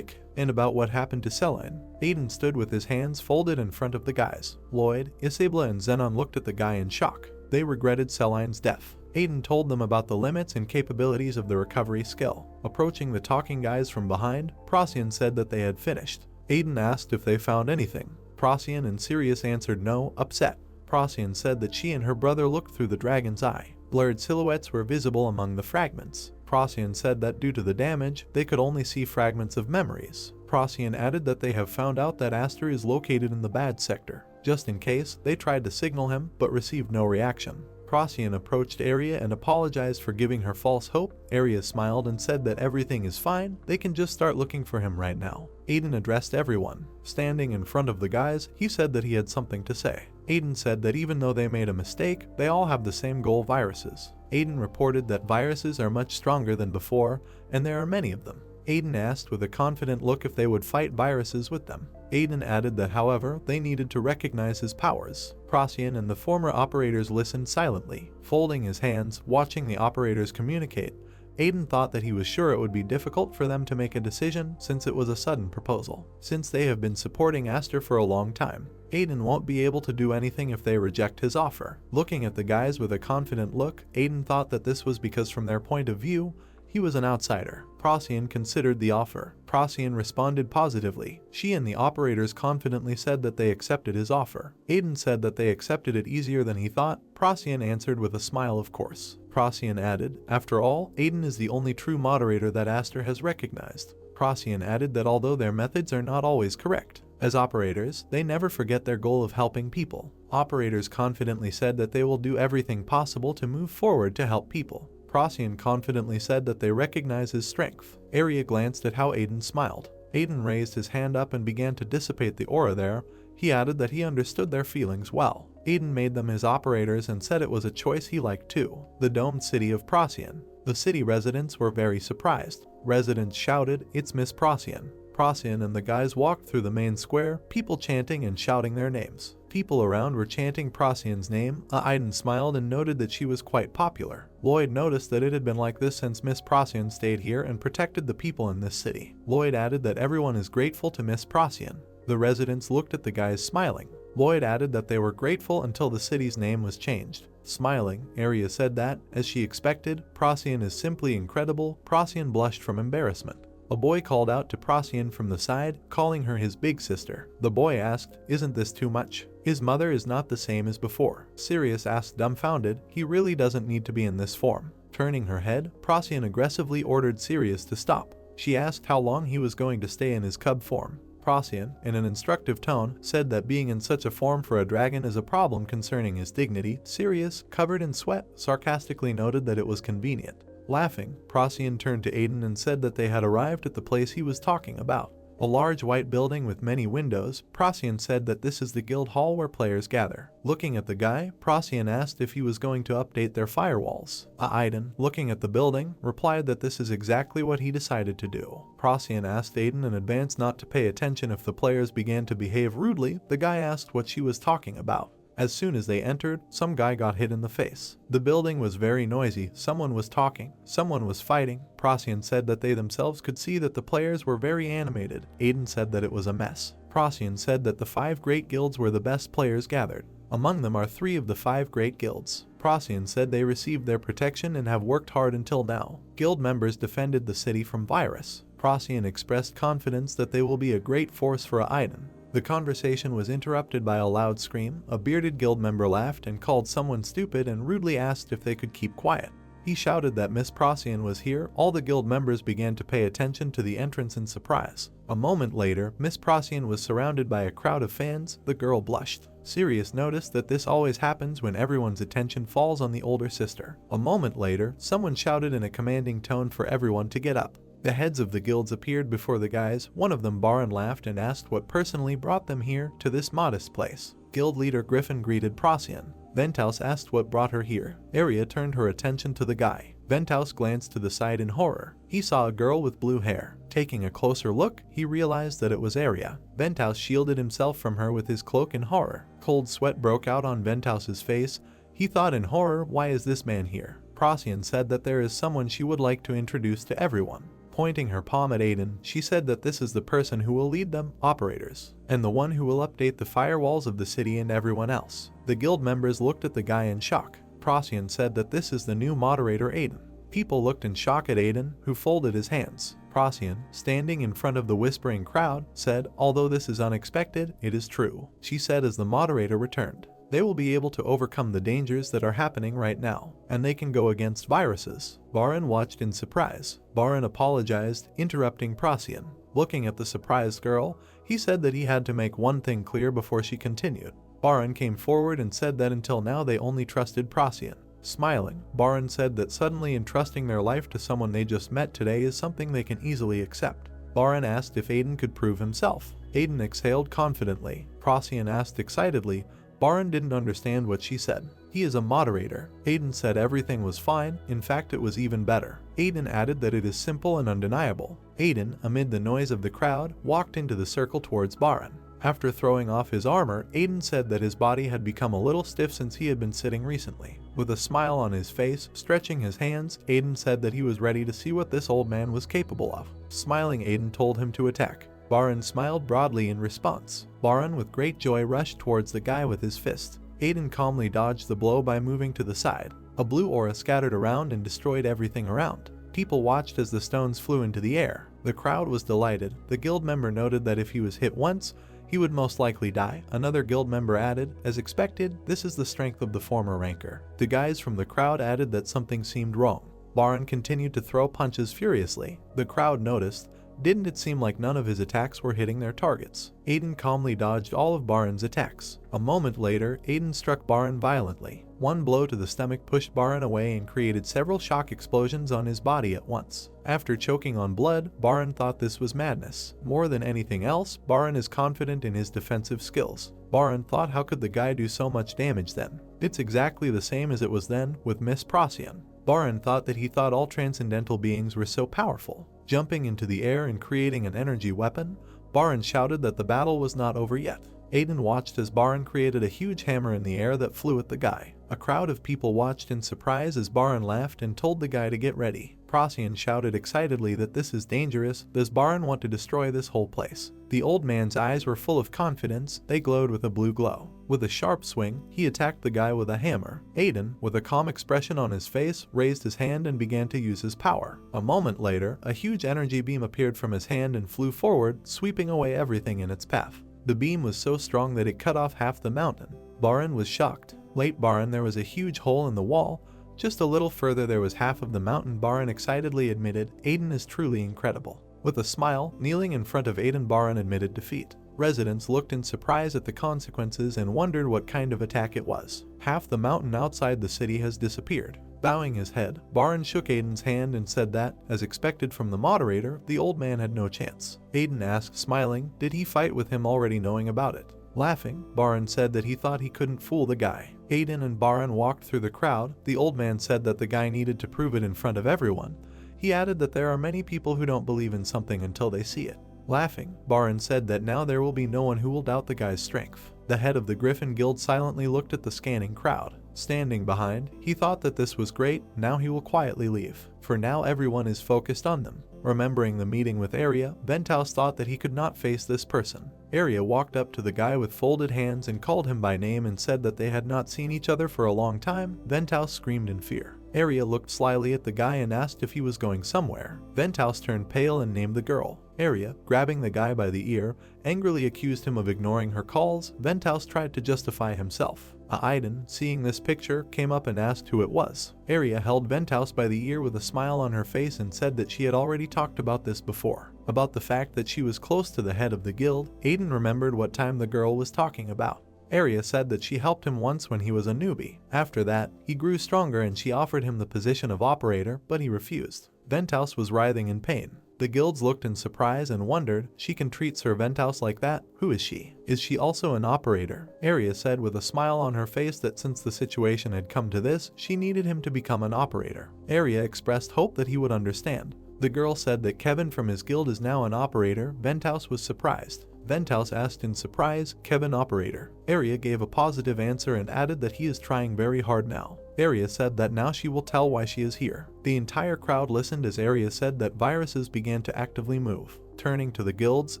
and about what happened to Celine. Aiden stood with his hands folded in front of the guys. Lloyd, Isabla, and Xenon looked at the guy in shock. They regretted Celine's death. Aiden told them about the limits and capabilities of the recovery skill. Approaching the talking guys from behind, Procyon said that they had finished. Aiden asked if they found anything. Procyon and Sirius answered no, upset. Procyon said that she and her brother looked through the dragon's eye. Blurred silhouettes were visible among the fragments. Procyon said that due to the damage, they could only see fragments of memories. Procyon added that they have found out that Aster is located in the bad sector. Just in case, they tried to signal him, but received no reaction. Procyon approached Area and apologized for giving her false hope. Area smiled and said that everything is fine, they can just start looking for him right now. Aiden addressed everyone. Standing in front of the guys, he said that he had something to say. Aiden said that even though they made a mistake, they all have the same goal: viruses. Aiden reported that viruses are much stronger than before, and there are many of them. Aiden asked with a confident look if they would fight viruses with them. Aiden added that however, they needed to recognize his powers. Procyon and the former operators listened silently, folding his hands, watching the operators communicate. Aiden thought that he was sure it would be difficult for them to make a decision since it was a sudden proposal. Since they have been supporting Aster for a long time, Aiden won't be able to do anything if they reject his offer. Looking at the guys with a confident look, Aiden thought that this was because from their point of view, he was an outsider. Procyon considered the offer. Procyon responded positively. She and the operators confidently said that they accepted his offer. Aiden said that they accepted it easier than he thought. Procyon answered with a smile, of course. Procyon added, after all, Aiden is the only true moderator that Aster has recognized. Procyon added that although their methods are not always correct, as operators, they never forget their goal of helping people. Operators confidently said that they will do everything possible to move forward to help people. Procyon confidently said that they recognize his strength. Area glanced at how Aiden smiled. Aiden raised his hand up and began to dissipate the aura there. He added that he understood their feelings well. Aiden made them his operators and said it was a choice he liked too. The domed city of Procyon. The city residents were very surprised. Residents shouted, "It's Miss Procyon." Procyon and the guys walked through the main square, people chanting and shouting their names. People around were chanting Procyon's name. Aiden smiled and noted that she was quite popular. Lloyd noticed that it had been like this since Miss Procyon stayed here and protected the people in this city. Lloyd added that everyone is grateful to Miss Procyon. The residents looked at the guys smiling. Lloyd added that they were grateful until the city's name was changed. Smiling, Area said that, as she expected, Procyon is simply incredible. Procyon blushed from embarrassment. A boy called out to Procyon from the side, calling her his big sister. The boy asked, "Isn't this too much? His mother is not the same as before." Sirius asked dumbfounded, "He really doesn't need to be in this form." Turning her head, Procyon aggressively ordered Sirius to stop. She asked how long he was going to stay in his cub form. Procyon, in an instructive tone, said that being in such a form for a dragon is a problem concerning his dignity. Sirius, covered in sweat, sarcastically noted that it was convenient. Laughing, Procyon turned to Aiden and said that they had arrived at the place he was talking about. A large white building with many windows. Procyon said that this is the guild hall where players gather. Looking at the guy, Procyon asked if he was going to update their firewalls. Aiden, looking at the building, replied that this is exactly what he decided to do. Procyon asked Aiden in advance not to pay attention if the players began to behave rudely. The guy asked what she was talking about. As soon as they entered, some guy got hit in the face. The building was very noisy. Someone was talking. Someone was fighting. Procyon said that they themselves could see that the players were very animated. Aiden said that it was a mess. Procyon said that the 5 great guilds were the best players gathered. Among them are 3 of the 5 great guilds. Procyon said they received their protection and have worked hard until now. Guild members defended the city from virus. Procyon expressed confidence that they will be a great force for Aiden. The conversation was interrupted by a loud scream. A bearded guild member laughed and called someone stupid and rudely asked if they could keep quiet. He shouted that Miss Procyon was here. All the guild members began to pay attention to the entrance in surprise. A moment later, Miss Procyon was surrounded by a crowd of fans. The girl blushed. Sirius noticed that this always happens when everyone's attention falls on the older sister. A moment later, someone shouted in a commanding tone for everyone to get up. The heads of the guilds appeared before the guys. One of them, Baron, laughed and asked what personally brought them here to this modest place. Guild leader Griffin greeted Procyon. Ventaus asked what brought her here. Arya turned her attention to the guy. Ventaus glanced to the side in horror. He saw a girl with blue hair. Taking a closer look, he realized that it was Arya. Ventaus shielded himself from her with his cloak in horror. Cold sweat broke out on Ventaus's face. He thought in horror, "Why is this man here?" Procyon said that there is someone she would like to introduce to everyone. Pointing her palm at Aiden, she said that this is the person who will lead them, operators, and the one who will update the firewalls of the city and everyone else. The guild members looked at the guy in shock. Procyon said that this is the new moderator, Aiden. People looked in shock at Aiden, who folded his hands. Procyon, standing in front of the whispering crowd, said, "Although this is unexpected, it is true," she said as the moderator returned. They will be able to overcome the dangers that are happening right now, and they can go against viruses. Baron watched in surprise. Baron apologized, interrupting Procyon. Looking at the surprised girl, he said that he had to make one thing clear before she continued. Baron came forward and said that until now they only trusted Procyon. Smiling, Baron said that suddenly entrusting their life to someone they just met today is something they can easily accept. Baron asked if Aiden could prove himself. Aiden exhaled confidently. Procyon asked excitedly. Baron didn't understand what she said. He is a moderator. Aiden said everything was fine, in fact it was even better. Aiden added that it is simple and undeniable. Aiden, amid the noise of the crowd, walked into the circle towards Baron. After throwing off his armor, Aiden said that his body had become a little stiff since he had been sitting recently. With a smile on his face, stretching his hands, Aiden said that he was ready to see what this old man was capable of. Smiling, Aiden told him to attack. Baron smiled broadly in response. Baron, with great joy, rushed towards the guy with his fist. Aiden calmly dodged the blow by moving to the side. A blue aura scattered around and destroyed everything around. People watched as the stones flew into the air. The crowd was delighted. The guild member noted that if he was hit once, he would most likely die. Another guild member added, "As expected, this is the strength of the former ranker." The guys from the crowd added that something seemed wrong. Baron continued to throw punches furiously. The crowd noticed. Didn't it seem like none of his attacks were hitting their targets? Aiden calmly dodged all of Baron's attacks. A moment later, Aiden struck Baron violently. One blow to the stomach pushed Baron away and created several shock explosions on his body at once. After choking on blood, Baron thought this was madness. More than anything else, Baron is confident in his defensive skills. Baron thought, how could the guy do so much damage then? It's exactly the same as it was then with Miss Procyon. Baron thought that he thought all transcendental beings were so powerful. Jumping into the air and creating an energy weapon, Baron shouted that the battle was not over yet. Aiden watched as Baron created a huge hammer in the air that flew at the guy. A crowd of people watched in surprise as Baron laughed and told the guy to get ready. Procyon shouted excitedly that this is dangerous. Does Baron want to destroy this whole place? The old man's eyes were full of confidence. They glowed with a blue glow. With a sharp swing, he attacked the guy with a hammer. Aiden, with a calm expression on his face, raised his hand and began to use his power. A moment later, a huge energy beam appeared from his hand and flew forward, sweeping away everything in its path. The beam was so strong that it cut off half the mountain. Baron was shocked. Late Baron, there was a huge hole in the wall. Just a little further there was half of the mountain. Baron excitedly admitted, Aiden is truly incredible. With a smile, kneeling in front of Aiden, Baron admitted defeat. Residents looked in surprise at the consequences and wondered what kind of attack it was. Half the mountain outside the city has disappeared. Bowing his head, Baron shook Aiden's hand and said that, as expected from the moderator, the old man had no chance. Aiden asked, smiling, did he fight with him already knowing about it? Laughing, Baron said that he thought he couldn't fool the guy. Aiden and Baron walked through the crowd. The old man said that the guy needed to prove it in front of everyone. He added that there are many people who don't believe in something until they see it. Laughing, Baron said that now there will be no one who will doubt the guy's strength. The head of the Griffin Guild silently looked at the scanning crowd. Standing behind, he thought that this was great. Now he will quietly leave. For now everyone is focused on them. Remembering the meeting with Arya, Venthouse thought that he could not face this person. Arya walked up to the guy with folded hands and called him by name and said that they had not seen each other for a long time. Venthouse screamed in fear. Arya looked slyly at the guy and asked if he was going somewhere. Venthouse turned pale and named the girl. Arya, grabbing the guy by the ear, angrily accused him of ignoring her calls. Venthouse tried to justify himself. Aiden, seeing this picture, came up and asked who it was. Arya held Venthouse by the ear with a smile on her face and said that she had already talked about this before. About the fact that she was close to the head of the guild, Aiden remembered what time the girl was talking about. Arya said that she helped him once when he was a newbie. After that, he grew stronger and she offered him the position of operator, but he refused. Venthouse was writhing in pain. The guilds looked in surprise and wondered, she can treat Sir Venthouse like that? Who is she? Is she also an operator? Arya said with a smile on her face that since the situation had come to this, she needed him to become an operator. Arya expressed hope that he would understand. The girl said that Kevin from his guild is now an operator. Venthouse was surprised. Venthouse asked in surprise, Kevin operator. Arya gave a positive answer and added that he is trying very hard now. Arya said that now she will tell why she is here. The entire crowd listened as Arya said that viruses began to actively move. Turning to the guilds,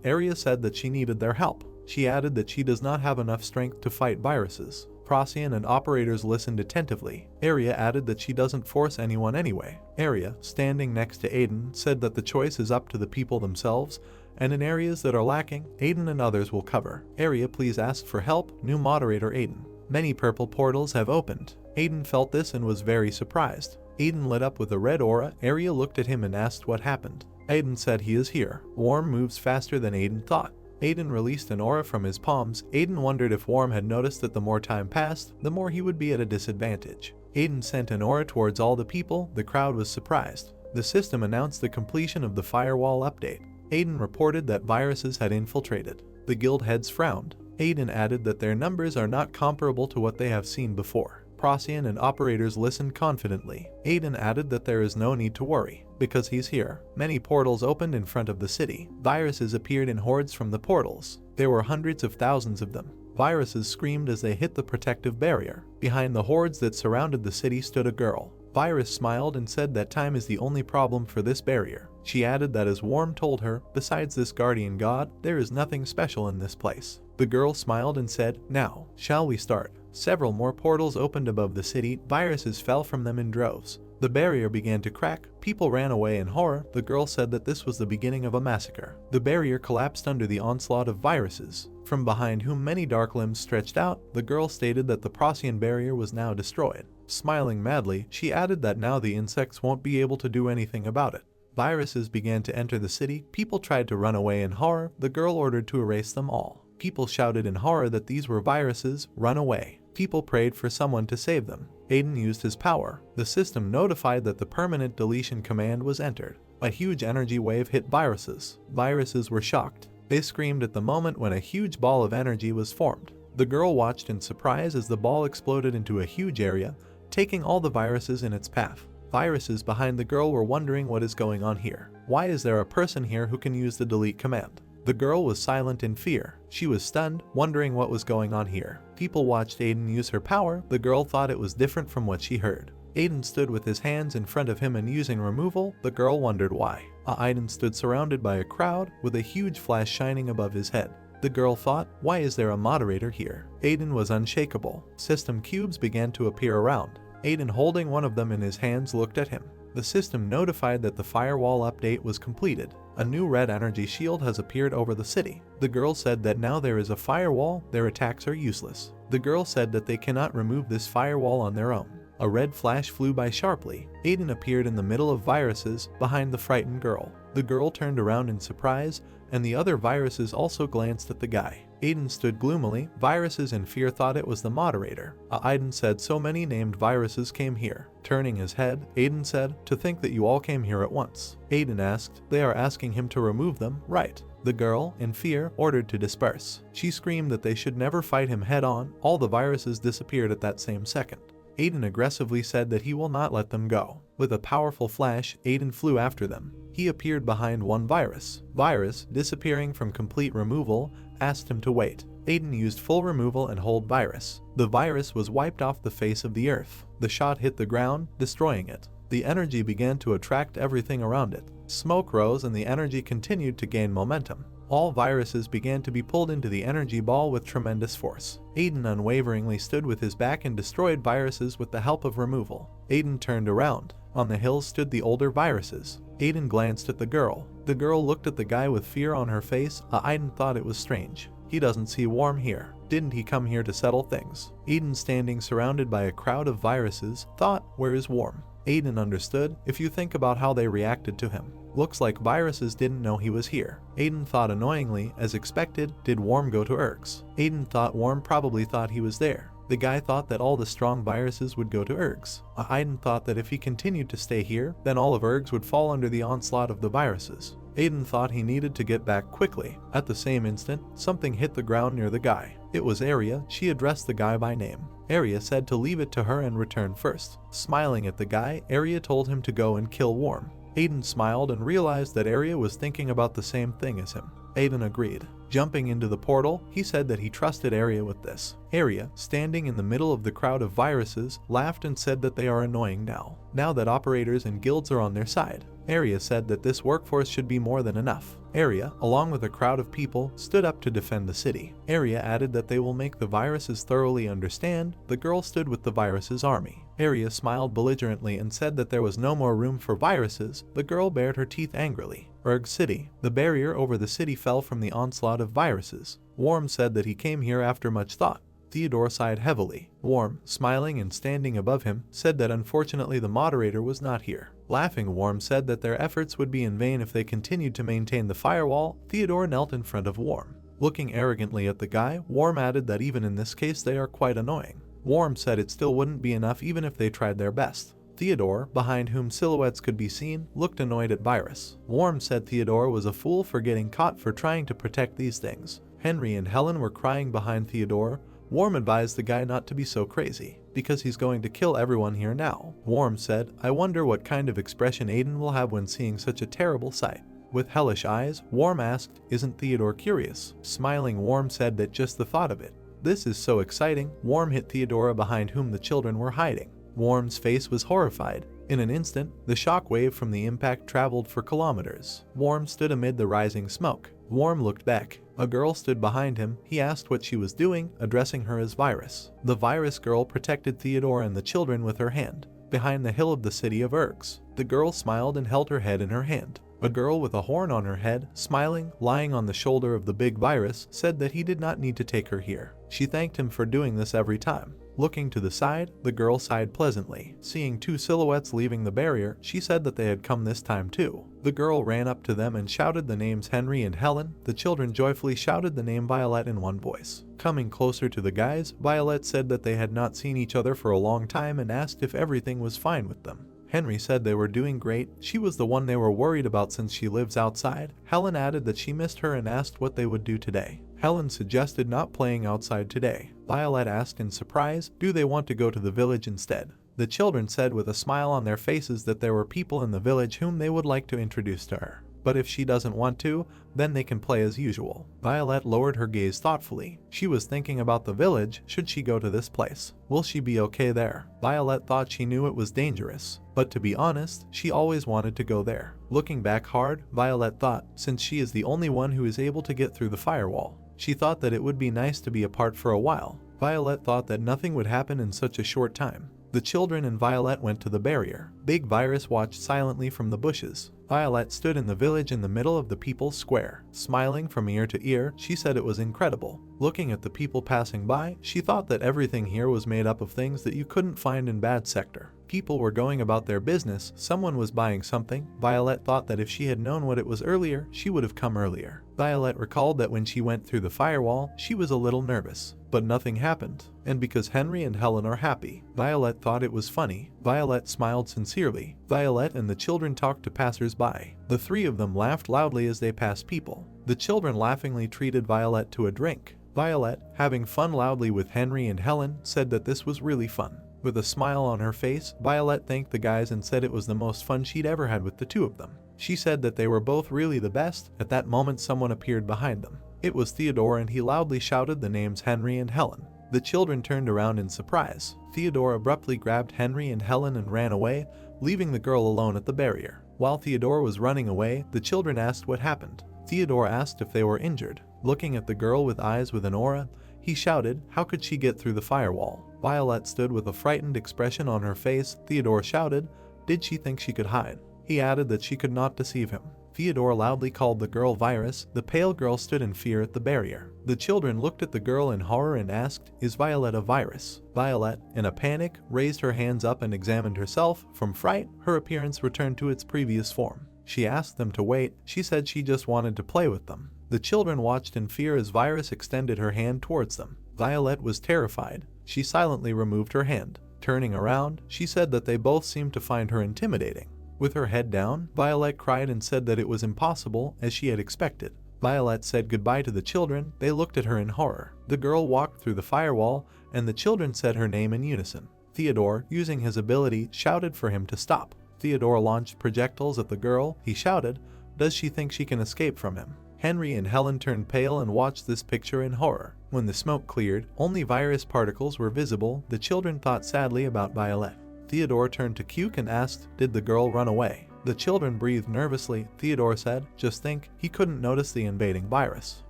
Arya said that she needed their help. She added that she does not have enough strength to fight viruses. Procyon and operators listened attentively. Arya added that she doesn't force anyone anyway. Arya, standing next to Aiden, said that the choice is up to the people themselves, and in areas that are lacking, Aiden and others will cover. Arya please ask for help. New moderator Aiden. Many purple portals have opened. Aiden felt this and was very surprised. Aiden lit up with a red aura. Arya looked at him and asked what happened. Aiden said he is here. Worm moves faster than Aiden thought. Aiden released an aura from his palms. Aiden wondered if Worm had noticed that the more time passed, the more he would be at a disadvantage. Aiden sent an aura towards all the people. The crowd was surprised. The system announced the completion of the firewall update. Aiden reported that viruses had infiltrated. The guild heads frowned. Aiden added that their numbers are not comparable to what they have seen before. Procyon and operators listened confidently. Aiden added that there is no need to worry, because he's here. Many portals opened in front of the city. Viruses appeared in hordes from the portals. There were hundreds of thousands of them. Viruses screamed as they hit the protective barrier. Behind the hordes that surrounded the city stood a girl. Virus smiled and said that time is the only problem for this barrier. She added that as Worm told her, besides this guardian god, there is nothing special in this place. The girl smiled and said, now, shall we start? Several more portals opened above the city. Viruses fell from them in droves. The barrier began to crack. People ran away in horror. The girl said that this was the beginning of a massacre. The barrier collapsed under the onslaught of viruses, from behind whom many dark limbs stretched out. The girl stated that the Procyon barrier was now destroyed. Smiling madly, she added that now the insects won't be able to do anything about it. Viruses began to enter the city. People tried to run away in horror. The girl ordered to erase them all. People shouted in horror that these were viruses. Run away. People prayed for someone to save them. Aiden used his power. The system notified that the permanent deletion command was entered. A huge energy wave hit viruses. Viruses were shocked. They screamed at the moment when a huge ball of energy was formed. The girl watched in surprise as the ball exploded into a huge area, taking all the viruses in its path. Viruses behind the girl were wondering what is going on here. Why is there a person here who can use the delete command? The girl was silent in fear. She was stunned, wondering what was going on here. People watched Aiden use her power. The girl thought it was different from what she heard. Aiden stood with his hands in front of him and using removal. The girl wondered why. Aiden stood surrounded by a crowd with a huge flash shining above his head. The girl thought, why is there a moderator here? Aiden was unshakable. System cubes began to appear around. Aiden, holding one of them in his hands, looked at him. The system notified that the firewall update was completed. A new red energy shield has appeared over the city. The girl said that now there is a firewall, their attacks are useless. The girl said that they cannot remove this firewall on their own. A red flash flew by sharply. Aiden appeared in the middle of viruses, behind the frightened girl. The girl turned around in surprise, and the other viruses also glanced at the guy. Aiden stood gloomily. Viruses in fear thought it was the moderator. Aiden said so many named viruses came here. Turning his head, Aiden said, to think that you all came here at once. Aiden asked, they are asking him to remove them, right? The girl, in fear, ordered to disperse. She screamed that they should never fight him head on. All the viruses disappeared at that same second. Aiden aggressively said that he will not let them go. With a powerful flash, Aiden flew after them. He appeared behind one virus. Virus, disappearing from complete removal, asked him to wait. Aiden used full removal and hold virus. The virus was wiped off the face of the earth. The shot hit the ground, destroying it. The energy began to attract everything around it. Smoke rose and the energy continued to gain momentum. All viruses began to be pulled into the energy ball with tremendous force. Aiden unwaveringly stood with his back and destroyed viruses with the help of removal. Aiden turned around. On the hills stood the older viruses. Aiden glanced at the girl. The girl looked at the guy with fear on her face. Aiden thought it was strange. He doesn't see Warm here. Didn't he come here to settle things? Aiden, standing surrounded by a crowd of viruses, thought, where is Warm? Aiden understood, if you think about how they reacted to him. Looks like viruses didn't know he was here. Aiden thought annoyingly, as expected, did Warm go to Ergs? Aiden thought Warm probably thought he was there. The guy thought that all the strong viruses would go to Ergs. Aiden thought that if he continued to stay here, then all of Ergs would fall under the onslaught of the viruses. Aiden thought he needed to get back quickly. At the same instant, something hit the ground near the guy. It was Arya. She addressed the guy by name. Arya said to leave it to her and return first. Smiling at the guy, Arya told him to go and kill Warm. Aiden smiled and realized that Arya was thinking about the same thing as him. Aiden agreed. Jumping into the portal, he said that he trusted Arya with this. Arya, standing in the middle of the crowd of viruses, laughed and said that they are annoying now that operators and guilds are on their side. Arya said that this workforce should be more than enough. Arya, along with a crowd of people, stood up to defend the city. Arya added that they will make the viruses thoroughly understand. The girl stood with the viruses' army. Arya smiled belligerently and said that there was no more room for viruses. The girl bared her teeth angrily. Erg City. The barrier over the city fell from the onslaught of viruses. Warm said that he came here after much thought. Theodore sighed heavily. Warm, smiling and standing above him, said that unfortunately the moderator was not here. Laughing, Warm said that their efforts would be in vain if they continued to maintain the firewall. Theodore knelt in front of Warm. Looking arrogantly at the guy, Warm added that even in this case they are quite annoying. Warm said it still wouldn't be enough even if they tried their best. Theodore, behind whom silhouettes could be seen, looked annoyed at Virus. Warm said Theodore was a fool for getting caught for trying to protect these things. Henry and Helen were crying behind Theodore. Warm advised the guy not to be so crazy, because he's going to kill everyone here now. Warm said, I wonder what kind of expression Aiden will have when seeing such a terrible sight. With hellish eyes, Warm asked, isn't Theodore curious? Smiling, Warm said that just the thought of it. This is so exciting. Warm hit Theodora behind whom the children were hiding. Warm's face was horrified. In an instant, the shock wave from the impact traveled for kilometers. Warm stood amid the rising smoke. Warm looked back. A girl stood behind him. He asked what she was doing, addressing her as Virus. The Virus girl protected Theodore and the children with her hand. Behind the hill of the city of Ergs, the girl smiled and held her head in her hand. A girl with a horn on her head, smiling, lying on the shoulder of the big Virus, said that he did not need to take her here. She thanked him for doing this every time. Looking to the side, the girl sighed pleasantly. Seeing two silhouettes leaving the barrier, she said that they had come this time too. The girl ran up to them and shouted the names Henry and Helen. The children joyfully shouted the name Violet in one voice. Coming closer to the guys, Violet said that they had not seen each other for a long time and asked if everything was fine with them. Henry said they were doing great. She was the one they were worried about since she lives outside. Helen added that she missed her and asked what they would do today. Helen suggested not playing outside today. Violet asked in surprise, do they want to go to the village instead? The children said with a smile on their faces that there were people in the village whom they would like to introduce to her. but if she doesn't want to, then they can play as usual. Violet lowered her gaze thoughtfully. She was thinking about the village. Should she go to this place? Will she be okay there? Violet thought she knew it was dangerous, but to be honest, she always wanted to go there. Looking back hard, Violet thought, since she is the only one who is able to get through the firewall, she thought that it would be nice to be apart for a while. Violet thought that nothing would happen in such a short time. The children and Violet went to the barrier. Big Virus watched silently from the bushes. Violet stood in the village in the middle of the people's square. Smiling from ear to ear, she said it was incredible. Looking at the people passing by, she thought that everything here was made up of things that you couldn't find in Bad Sector. People were going about their business, someone was buying something. Violet thought that if she had known what it was earlier, she would have come earlier. Violet recalled that when she went through the firewall, she was a little nervous. But nothing happened, and because Henry and Helen are happy, Violet thought it was funny. Violet smiled sincerely. Violet and the children talked to passers-by. The three of them laughed loudly as they passed people. The children laughingly treated Violet to a drink. Violet, having fun loudly with Henry and Helen, said that this was really fun. With a smile on her face, Violet thanked the guys and said it was the most fun she'd ever had with the two of them. She said that they were both really the best. At that moment, someone appeared behind them. It was Theodore, and he loudly shouted the names Henry and Helen. The children turned around in surprise. Theodore abruptly grabbed Henry and Helen and ran away, leaving the girl alone at the barrier. While Theodore was running away, the children asked what happened. Theodore asked if they were injured. Looking at the girl with eyes with an aura, he shouted, "How could she get through the firewall?" Violet stood with a frightened expression on her face. Theodore shouted, "Did she think she could hide?" He added that she could not deceive him. Theodore loudly called the girl Virus. The pale girl stood in fear at the barrier. The children looked at the girl in horror and asked, "Is Violet a virus?" Violet, in a panic, raised her hands up and examined herself. From fright, her appearance returned to its previous form. She asked them to wait. She said she just wanted to play with them. The children watched in fear as Virus extended her hand towards them. Violet was terrified. She silently removed her hand. Turning around, she said that they both seemed to find her intimidating. With her head down, Violet cried and said that it was impossible, as she had expected. Violet said goodbye to the children. They looked at her in horror. The girl walked through the firewall, and the children said her name in unison. Theodore, using his ability, shouted for him to stop. Theodore launched projectiles at the girl. He shouted, "Does she think she can escape from him?" Henry and Helen turned pale and watched this picture in horror. When the smoke cleared, only virus particles were visible. The children thought sadly about Violet. Theodore turned to Cuke and asked, "Did the girl run away?" The children breathed nervously. Theodore said, "Just think, he couldn't notice the invading virus."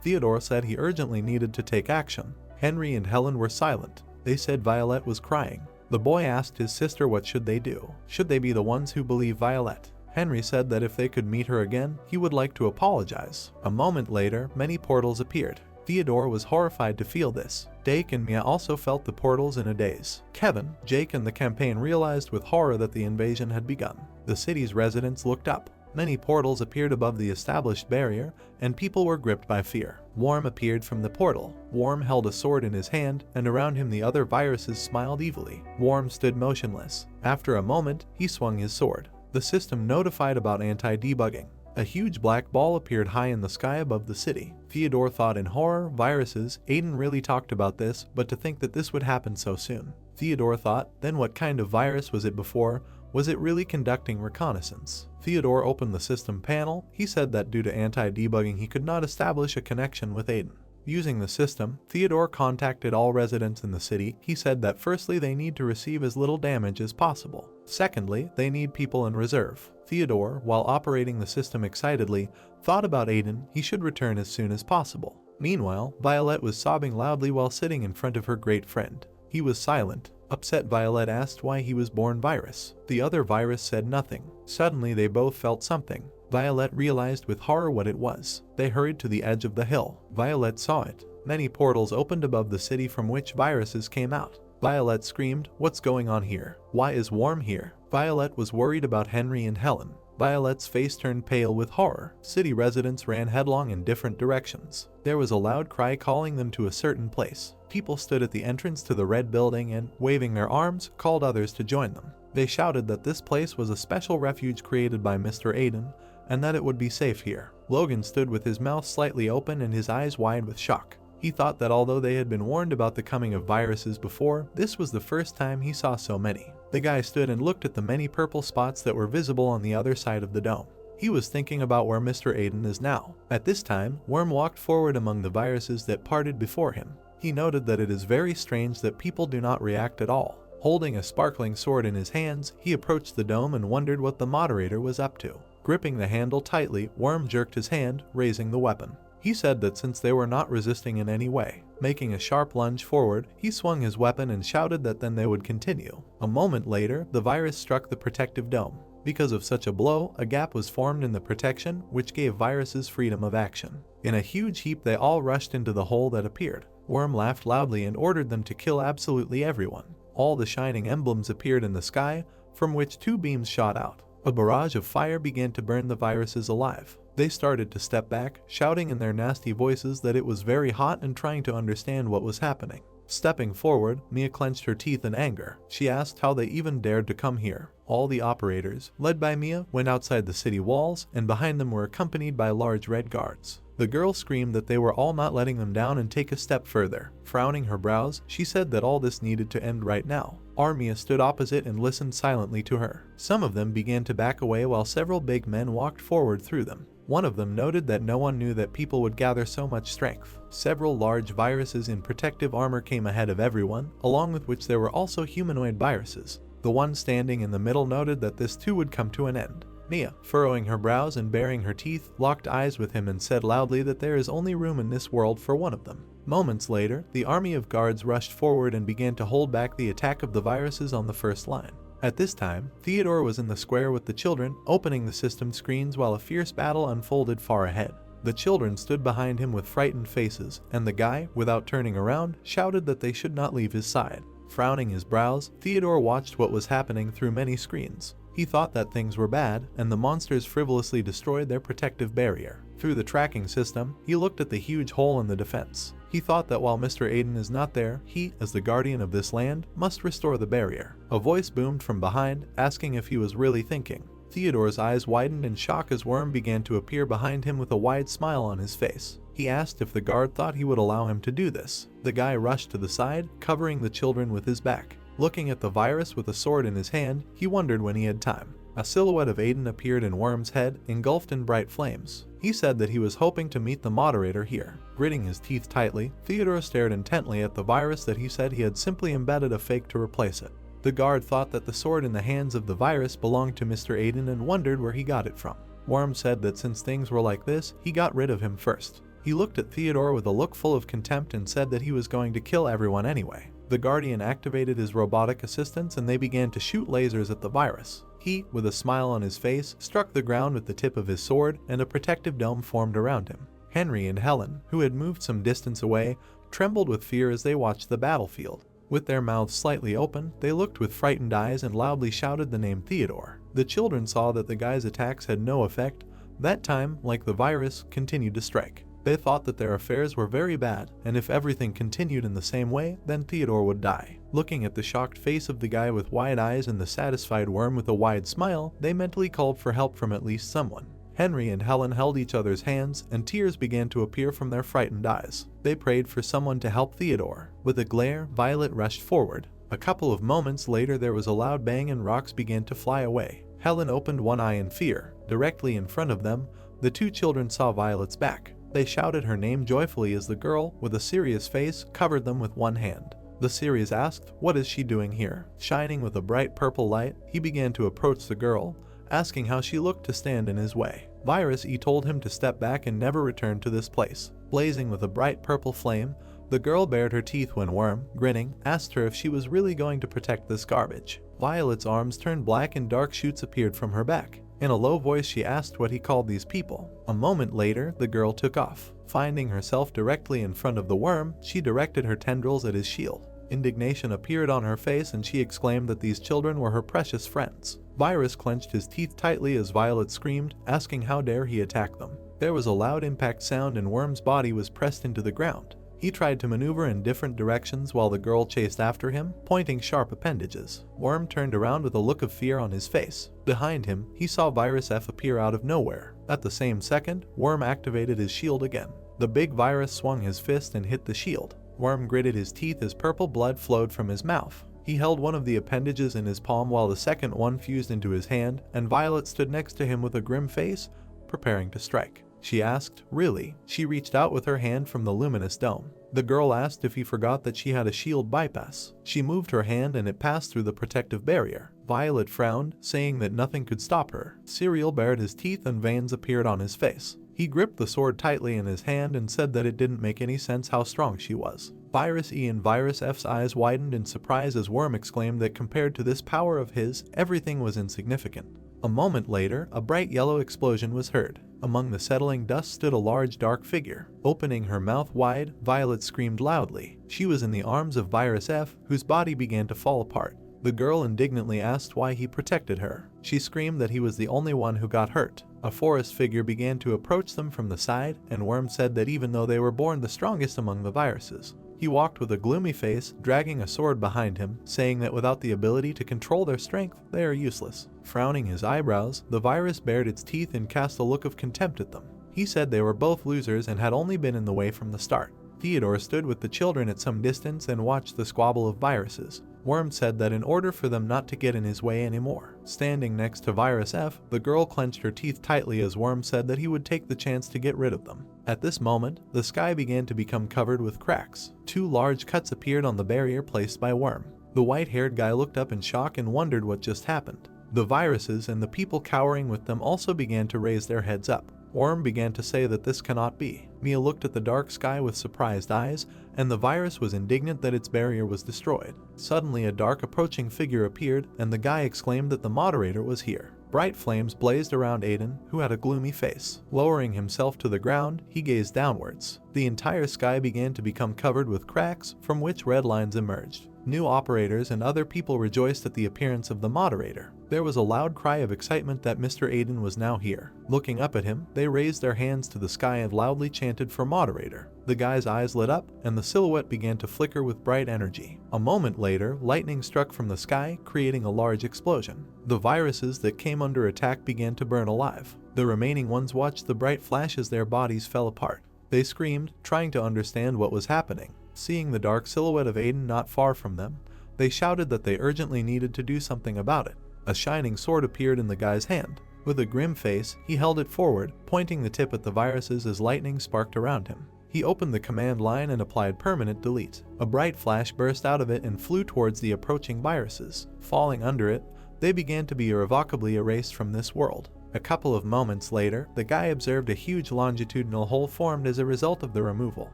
Theodore said he urgently needed to take action. Henry and Helen were silent. They said Violet was crying. The boy asked his sister what should they do. Should they be the ones who believe Violet? Henry said that if they could meet her again, he would like to apologize. A moment later, many portals appeared. Theodore was horrified to feel this. Jake and Mia also felt the portals in a daze. Kevin, Jake, and the campaign realized with horror that the invasion had begun. The city's residents looked up. Many portals appeared above the established barrier, and people were gripped by fear. Worm appeared from the portal. Worm held a sword in his hand, and around him the other viruses smiled evilly. Worm stood motionless. After a moment, he swung his sword. The system notified about anti-debugging. A huge black ball appeared high in the sky above the city. Theodore thought in horror, viruses. Aiden really talked about this, but to think that this would happen so soon. Theodore thought, then what kind of virus was it before? Was it really conducting reconnaissance? Theodore opened the system panel. He said that due to anti-debugging he could not establish a connection with Aiden. Using the system, Theodore contacted all residents in the city. He said that firstly they need to receive as little damage as possible. Secondly, they need people in reserve. Theodore, while operating the system excitedly, thought about Aiden. He should return as soon as possible. Meanwhile, Violet was sobbing loudly while sitting in front of her great friend. He was silent. Upset, Violet asked why he was born virus. The other virus said nothing. Suddenly they both felt something. Violet realized with horror what it was. They hurried to the edge of the hill. Violet saw it. Many portals opened above the city from which viruses came out. Violet screamed, "What's going on here? Why is Worm here?" Violet was worried about Henry and Helen. Violet's face turned pale with horror. City residents ran headlong in different directions. There was a loud cry calling them to a certain place. People stood at the entrance to the red building and, waving their arms, called others to join them. They shouted that this place was a special refuge created by Mr. Aiden, and that it would be safe here. Logan stood with his mouth slightly open and his eyes wide with shock. He thought that although they had been warned about the coming of viruses before, this was the first time he saw so many. The guy stood and looked at the many purple spots that were visible on the other side of the dome. He was thinking about where Mr. Aiden is now. At this time, Worm walked forward among the viruses that parted before him. He noted that it is very strange that people do not react at all. Holding a sparkling sword in his hands, he approached the dome and wondered what the moderator was up to. Gripping the handle tightly, Worm jerked his hand, raising the weapon. He said that since they were not resisting in any way, making a sharp lunge forward, he swung his weapon and shouted that then they would continue. A moment later, the virus struck the protective dome. Because of such a blow, a gap was formed in the protection, which gave viruses freedom of action. In a huge heap, they all rushed into the hole that appeared. Worm laughed loudly and ordered them to kill absolutely everyone. All the shining emblems appeared in the sky, from which two beams shot out. A barrage of fire began to burn the viruses alive. They started to step back, shouting in their nasty voices that it was very hot and trying to understand what was happening. Stepping forward, Mia clenched her teeth in anger. She asked how they even dared to come here. All the operators, led by Mia, went outside the city walls, and behind them were accompanied by large red guards. The girl screamed that they were all not letting them down and take a step further. Frowning her brows, she said that all this needed to end right now. Mia stood opposite and listened silently to her. Some of them began to back away while several big men walked forward through them. One of them noted that no one knew that people would gather so much strength. Several large viruses in protective armor came ahead of everyone, along with which there were also humanoid viruses. The one standing in the middle noted that this too would come to an end. Mia, furrowing her brows and baring her teeth, locked eyes with him and said loudly that there is only room in this world for one of them. Moments later, the army of guards rushed forward and began to hold back the attack of the viruses on the first line. At this time, Theodore was in the square with the children, opening the system screens while a fierce battle unfolded far ahead. The children stood behind him with frightened faces, and the guy, without turning around, shouted that they should not leave his side. Frowning his brows, Theodore watched what was happening through many screens. He thought that things were bad, and the monsters frivolously destroyed their protective barrier. Through the tracking system, he looked at the huge hole in the defense. He thought that while Mr. Aiden is not there, he, as the guardian of this land, must restore the barrier. A voice boomed from behind, asking if he was really thinking. Theodore's eyes widened in shock as Worm began to appear behind him with a wide smile on his face. He asked if the guard thought he would allow him to do this. The guy rushed to the side, covering the children with his back. Looking at the virus with a sword in his hand, he wondered when he had time. A silhouette of Aiden appeared in Worm's head, engulfed in bright flames. He said that he was hoping to meet the moderator here. Gritting his teeth tightly, Theodore stared intently at the virus that he said he had simply embedded a fake to replace it. The guard thought that the sword in the hands of the virus belonged to Mr. Aiden and wondered where he got it from. Worm said that since things were like this, he got rid of him first. He looked at Theodore with a look full of contempt and said that he was going to kill everyone anyway. The Guardian activated his robotic assistants and they began to shoot lasers at the virus. He, with a smile on his face, struck the ground with the tip of his sword and a protective dome formed around him. Henry and Helen, who had moved some distance away, trembled with fear as they watched the battlefield. With their mouths slightly open, they looked with frightened eyes and loudly shouted the name Theodore. The children saw that the guy's attacks had no effect. That time, like the virus, continued to strike. They thought that their affairs were very bad, and if everything continued in the same way, then Theodore would die. Looking at the shocked face of the guy with wide eyes and the satisfied Worm with a wide smile, they mentally called for help from at least someone. Henry and Helen held each other's hands, and tears began to appear from their frightened eyes. They prayed for someone to help Theodore. With a glare, Violet rushed forward. A couple of moments later there was a loud bang and rocks began to fly away. Helen opened one eye in fear. Directly in front of them, the two children saw Violet's back. They shouted her name joyfully as the girl, with a serious face, covered them with one hand. The Sirius asked, "What is she doing here?" Shining with a bright purple light, he began to approach the girl, asking how she looked to stand in his way. Virus E told him to step back and never return to this place. Blazing with a bright purple flame, the girl bared her teeth when Worm, grinning, asked her if she was really going to protect this garbage. Violet's arms turned black and dark shoots appeared from her back. In a low voice she asked what he called these people. A moment later, the girl took off. Finding herself directly in front of the Worm, she directed her tendrils at his shield. Indignation appeared on her face and she exclaimed that these children were her precious friends. Virus clenched his teeth tightly as Violet screamed, asking how dare he attack them. There was a loud impact sound and Worm's body was pressed into the ground. He tried to maneuver in different directions while the girl chased after him, pointing sharp appendages. Worm turned around with a look of fear on his face. Behind him, he saw Virus F appear out of nowhere. At the same second, Worm activated his shield again. The big virus swung his fist and hit the shield. Worm gritted his teeth as purple blood flowed from his mouth. He held one of the appendages in his palm while the second one fused into his hand, and Violet stood next to him with a grim face, preparing to strike. She asked, "Really?" She reached out with her hand from the luminous dome. The girl asked if he forgot that she had a shield bypass. She moved her hand and it passed through the protective barrier. Violet frowned, saying that nothing could stop her. Cyril bared his teeth and veins appeared on his face. He gripped the sword tightly in his hand and said that it didn't make any sense how strong she was. Virus E and Virus F's eyes widened in surprise as Worm exclaimed that compared to this power of his, everything was insignificant. A moment later, a bright yellow explosion was heard. Among the settling dust stood a large dark figure. Opening her mouth wide, Violet screamed loudly. She was in the arms of Virus F, whose body began to fall apart. The girl indignantly asked why he protected her. She screamed that he was the only one who got hurt. A forest figure began to approach them from the side, and Worm said that even though they were born the strongest among the viruses, he walked with a gloomy face, dragging a sword behind him, saying that without the ability to control their strength, they are useless. Frowning his eyebrows, the virus bared its teeth and cast a look of contempt at them. He said they were both losers and had only been in the way from the start. Theodore stood with the children at some distance and watched the squabble of viruses. Worm said that in order for them not to get in his way anymore. Standing next to Virus F, the girl clenched her teeth tightly as Worm said that he would take the chance to get rid of them. At this moment, the sky began to become covered with cracks. 2 large cuts appeared on the barrier placed by Worm. The white-haired guy looked up in shock and wondered what just happened. The viruses and the people cowering with them also began to raise their heads up. Worm began to say that this cannot be. Mia looked at the dark sky with surprised eyes, and the virus was indignant that its barrier was destroyed. Suddenly a dark approaching figure appeared, and the guy exclaimed that the moderator was here. Bright flames blazed around Aiden, who had a gloomy face. Lowering himself to the ground, he gazed downwards. The entire sky began to become covered with cracks, from which red lines emerged. New operators and other people rejoiced at the appearance of the moderator. There was a loud cry of excitement that Mr. Aiden was now here. Looking up at him, they raised their hands to the sky and loudly chanted for moderator. The guy's eyes lit up, and the silhouette began to flicker with bright energy. A moment later, lightning struck from the sky, creating a large explosion. The viruses that came under attack began to burn alive. The remaining ones watched the bright flash as their bodies fell apart. They screamed, trying to understand what was happening. Seeing the dark silhouette of Aiden not far from them, they shouted that they urgently needed to do something about it. A shining sword appeared in the guy's hand. With a grim face, he held it forward, pointing the tip at the viruses as lightning sparked around him. He opened the command line and applied permanent delete. A bright flash burst out of it and flew towards the approaching viruses. Falling under it, they began to be irrevocably erased from this world. A couple of moments later, the guy observed a huge longitudinal hole formed as a result of the removal.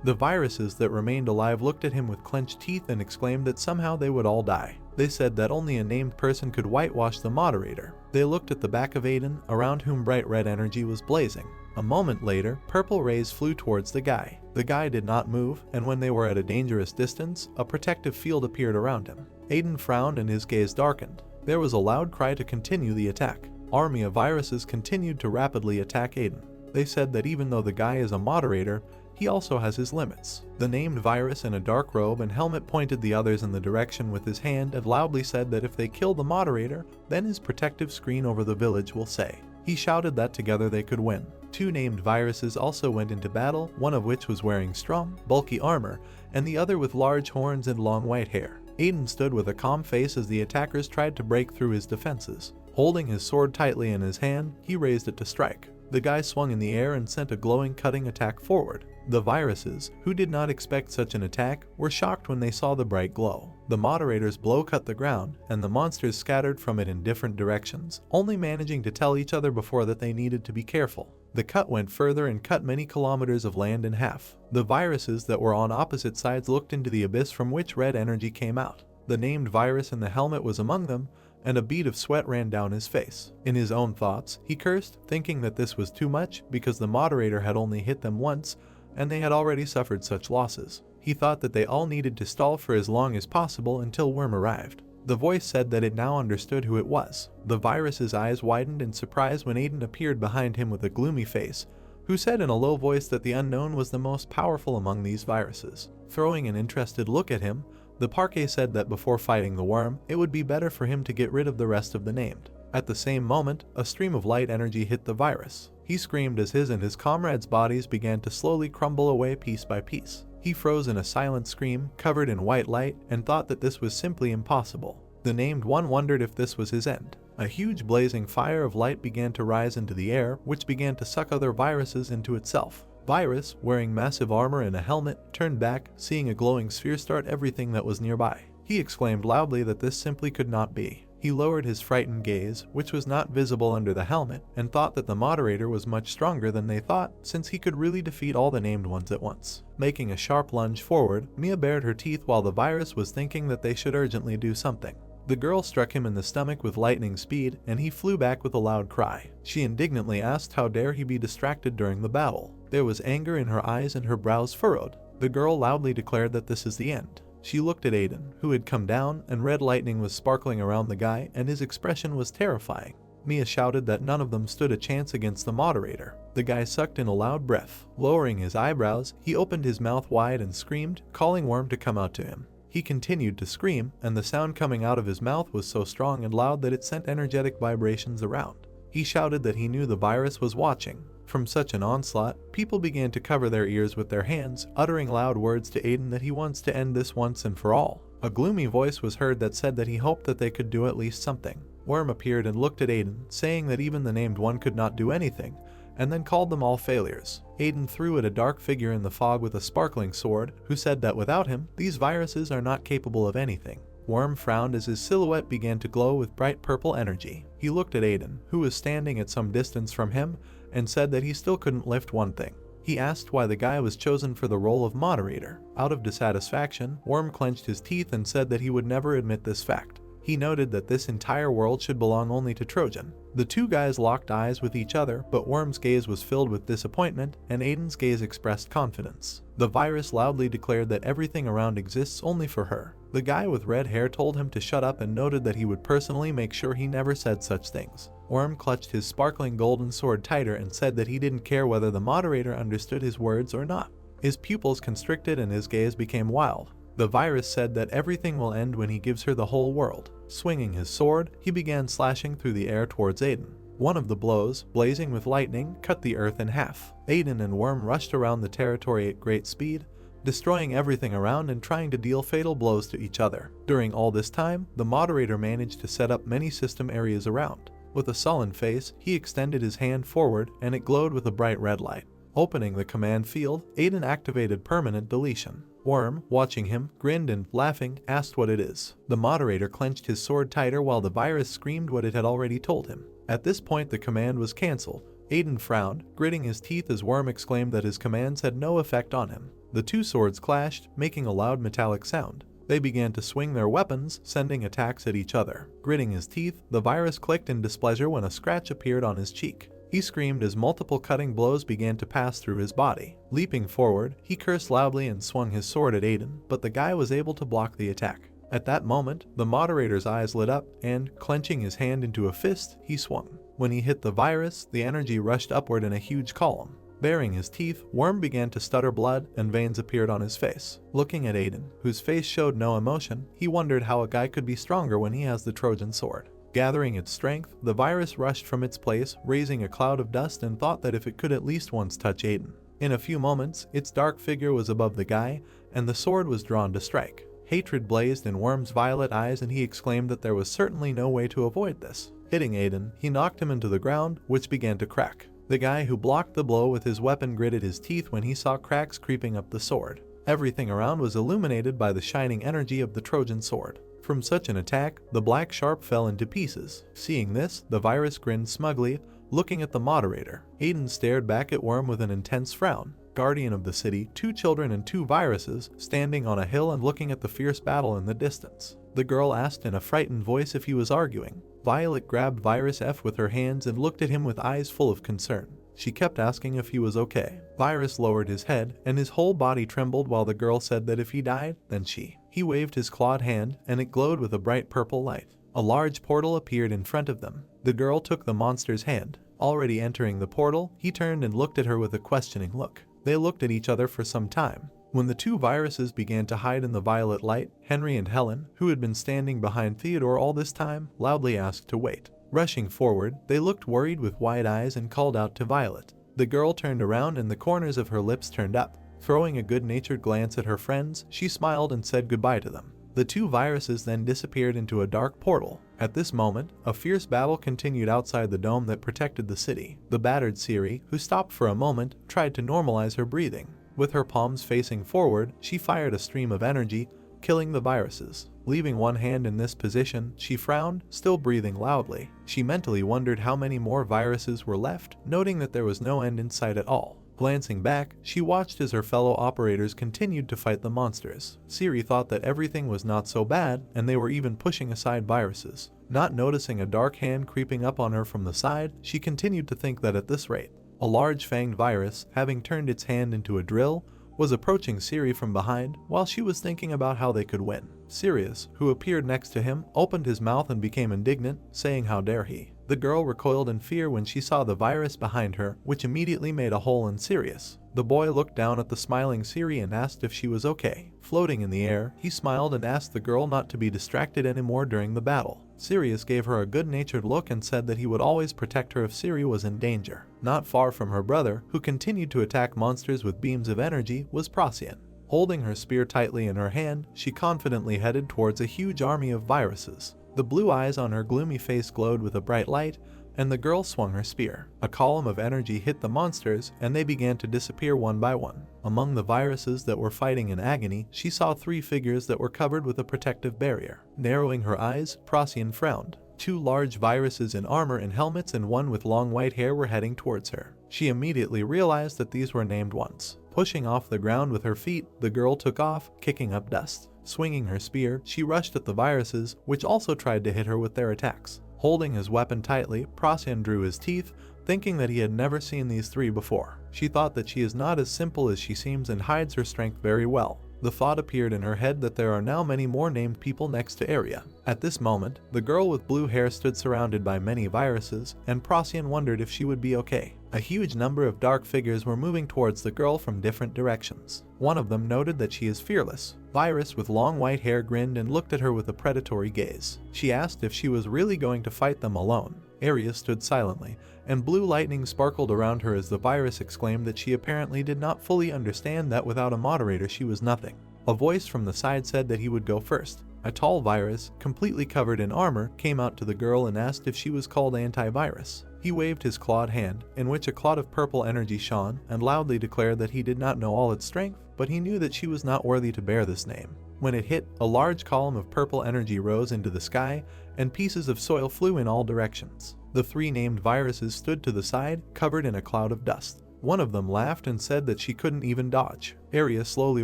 The viruses that remained alive looked at him with clenched teeth and exclaimed that somehow they would all die. They said that only a named person could whitewash the moderator. They looked at the back of Aiden, around whom bright red energy was blazing. A moment later, purple rays flew towards the guy. The guy did not move, and when they were at a dangerous distance, a protective field appeared around him. Aiden frowned and his gaze darkened. There was a loud cry to continue the attack. Army of viruses continued to rapidly attack Aiden. They said that even though the guy is a moderator, he also has his limits. The named virus in a dark robe and helmet pointed the others in the direction with his hand and loudly said that if they kill the moderator, then his protective screen over the village will say. He shouted that together they could win. 2 named viruses also went into battle, one of which was wearing strong, bulky armor, and the other with large horns and long white hair. Aiden stood with a calm face as the attackers tried to break through his defenses. Holding his sword tightly in his hand, he raised it to strike. The guy swung in the air and sent a glowing cutting attack forward. The viruses, who did not expect such an attack, were shocked when they saw the bright glow. The moderator's blow cut the ground, and the monsters scattered from it in different directions, only managing to tell each other before that they needed to be careful. The cut went further and cut many kilometers of land in half. The viruses that were on opposite sides looked into the abyss from which red energy came out. The named virus in the helmet was among them, and a bead of sweat ran down his face. In his own thoughts, he cursed, thinking that this was too much because the moderator had only hit them once, and they had already suffered such losses. He thought that they all needed to stall for as long as possible until Worm arrived. The voice said that it now understood who it was. The virus's eyes widened in surprise when Aiden appeared behind him with a gloomy face, who said in a low voice that the unknown was the most powerful among these viruses. Throwing an interested look at him, the parquet said that before fighting the worm, it would be better for him to get rid of the rest of the named. At the same moment, a stream of light energy hit the virus. He screamed as his and his comrades' bodies began to slowly crumble away piece by piece. He froze in a silent scream, covered in white light, and thought that this was simply impossible. The named one wondered if this was his end. A huge blazing fire of light began to rise into the air, which began to suck other viruses into itself. Virus, wearing massive armor and a helmet, turned back, seeing a glowing sphere start everything that was nearby. He exclaimed loudly that this simply could not be. He lowered his frightened gaze, which was not visible under the helmet, and thought that the moderator was much stronger than they thought, since he could really defeat all the named ones at once. Making a sharp lunge forward, Mia bared her teeth while the virus was thinking that they should urgently do something. The girl struck him in the stomach with lightning speed, and he flew back with a loud cry. She indignantly asked how dare he be distracted during the battle. There was anger in her eyes and her brows furrowed. The girl loudly declared that this is the end. She looked at Aiden, who had come down, and red lightning was sparkling around the guy, and his expression was terrifying. Mia shouted that none of them stood a chance against the moderator. The guy sucked in a loud breath. Lowering his eyebrows, he opened his mouth wide and screamed, calling Worm to come out to him. He continued to scream, and the sound coming out of his mouth was so strong and loud that it sent energetic vibrations around. He shouted that he knew the virus was watching. From such an onslaught, people began to cover their ears with their hands, uttering loud words to Aiden that he wants to end this once and for all. A gloomy voice was heard that said that he hoped that they could do at least something. Worm appeared and looked at Aiden, saying that even the named one could not do anything, and then called them all failures. Aiden threw at a dark figure in the fog with a sparkling sword, who said that without him, these viruses are not capable of anything. Worm frowned as his silhouette began to glow with bright purple energy. He looked at Aiden, who was standing at some distance from him, and said that he still couldn't lift one thing. He asked why the guy was chosen for the role of moderator. Out of dissatisfaction, Worm clenched his teeth and said that he would never admit this fact. He noted that this entire world should belong only to Trojan. The two guys locked eyes with each other, but Worm's gaze was filled with disappointment, and Aiden's gaze expressed confidence. The virus loudly declared that everything around exists only for her. The guy with red hair told him to shut up and noted that he would personally make sure he never said such things. Worm clutched his sparkling golden sword tighter and said that he didn't care whether the moderator understood his words or not. His pupils constricted and his gaze became wild. The virus said that everything will end when he gives her the whole world. Swinging his sword, he began slashing through the air towards Aiden. One of the blows, blazing with lightning, cut the earth in half. Aiden and Worm rushed around the territory at great speed, destroying everything around and trying to deal fatal blows to each other. During all this time, the moderator managed to set up many system areas around. With a sullen face, he extended his hand forward and it glowed with a bright red light. Opening the command field, Aiden activated permanent deletion. Worm, watching him, grinned and, laughing, asked what it is. The moderator clenched his sword tighter while the virus screamed what it had already told him. At this point the command was cancelled. Aiden frowned, gritting his teeth as Worm exclaimed that his commands had no effect on him. The two swords clashed, making a loud metallic sound. They began to swing their weapons, sending attacks at each other. Gritting his teeth, the virus clicked in displeasure when a scratch appeared on his cheek. He screamed as multiple cutting blows began to pass through his body. Leaping forward, he cursed loudly and swung his sword at Aiden, but the guy was able to block the attack. At that moment, the moderator's eyes lit up, and, clenching his hand into a fist, he swung. When he hit the virus, the energy rushed upward in a huge column. Baring his teeth, Worm began to stutter blood, and veins appeared on his face. Looking at Aiden, whose face showed no emotion, he wondered how a guy could be stronger when he has the Trojan sword. Gathering its strength, the virus rushed from its place, raising a cloud of dust, and thought that if it could at least once touch Aiden. In a few moments, its dark figure was above the guy, and the sword was drawn to strike. Hatred blazed in Worm's violet eyes, and he exclaimed that there was certainly no way to avoid this. Hitting Aiden, he knocked him into the ground, which began to crack. The guy who blocked the blow with his weapon gritted his teeth when he saw cracks creeping up the sword. Everything around was illuminated by the shining energy of the Trojan sword. From such an attack, the black sharp fell into pieces. Seeing this, the virus grinned smugly, looking at the moderator. Aiden stared back at Worm with an intense frown. Guardian of the city, two children and two viruses, standing on a hill and looking at the fierce battle in the distance. The girl asked in a frightened voice if he was arguing. Violet grabbed Virus F with her hands and looked at him with eyes full of concern. She kept asking if he was okay. Virus lowered his head, and his whole body trembled while the girl said that if he died, then she. He waved his clawed hand, and it glowed with a bright purple light. A large portal appeared in front of them. The girl took the monster's hand. Already entering the portal, he turned and looked at her with a questioning look. They looked at each other for some time. When the two viruses began to hide in the violet light, Henry and Helen, who had been standing behind Theodore all this time, loudly asked to wait. Rushing forward, they looked worried with wide eyes and called out to Violet. The girl turned around and the corners of her lips turned up. Throwing a good-natured glance at her friends, she smiled and said goodbye to them. The two viruses then disappeared into a dark portal. At this moment, a fierce battle continued outside the dome that protected the city. The battered Siri, who stopped for a moment, tried to normalize her breathing. With her palms facing forward, she fired a stream of energy, killing the viruses. Leaving one hand in this position, she frowned, still breathing loudly. She mentally wondered how many more viruses were left, noting that there was no end in sight at all. Glancing back, she watched as her fellow operators continued to fight the monsters. Siri thought that everything was not so bad, and they were even pushing aside viruses. Not noticing a dark hand creeping up on her from the side, she continued to think that at this rate, a large fanged virus, having turned its hand into a drill, was approaching Siri from behind while she was thinking about how they could win. Sirius, who appeared next to him, opened his mouth and became indignant, saying how dare he. The girl recoiled in fear when she saw the virus behind her, which immediately made a hole in Sirius. The boy looked down at the smiling Siri and asked if she was okay. Floating in the air, he smiled and asked the girl not to be distracted anymore during the battle. Sirius gave her a good-natured look and said that he would always protect her if Siri was in danger. Not far from her brother, who continued to attack monsters with beams of energy, was Procyon. Holding her spear tightly in her hand, she confidently headed towards a huge army of viruses. The blue eyes on her gloomy face glowed with a bright light, and the girl swung her spear. A column of energy hit the monsters, and they began to disappear one by one. Among the viruses that were fighting in agony, she saw three figures that were covered with a protective barrier. Narrowing her eyes, Procyon frowned. Two large viruses in armor and helmets and one with long white hair were heading towards her. She immediately realized that these were named ones. Pushing off the ground with her feet, the girl took off, kicking up dust. Swinging her spear, she rushed at the viruses, which also tried to hit her with their attacks. Holding his weapon tightly, Procyon drew his teeth, thinking that he had never seen these three before. She thought that she is not as simple as she seems and hides her strength very well. The thought appeared in her head that there are now many more named people next to Area. At this moment, the girl with blue hair stood surrounded by many viruses, and Procyon wondered if she would be okay. A huge number of dark figures were moving towards the girl from different directions. One of them noted that she is fearless. Virus with long white hair grinned and looked at her with a predatory gaze. She asked if she was really going to fight them alone. Area stood silently, and blue lightning sparkled around her as the virus exclaimed that she apparently did not fully understand that without a moderator she was nothing. A voice from the side said that he would go first. A tall virus, completely covered in armor, came out to the girl and asked if she was called Antivirus. He waved his clawed hand, in which a cloud of purple energy shone, and loudly declared that he did not know all its strength, but he knew that she was not worthy to bear this name. When it hit, a large column of purple energy rose into the sky, and pieces of soil flew in all directions. The three named viruses stood to the side, covered in a cloud of dust. One of them laughed and said that she couldn't even dodge. Area slowly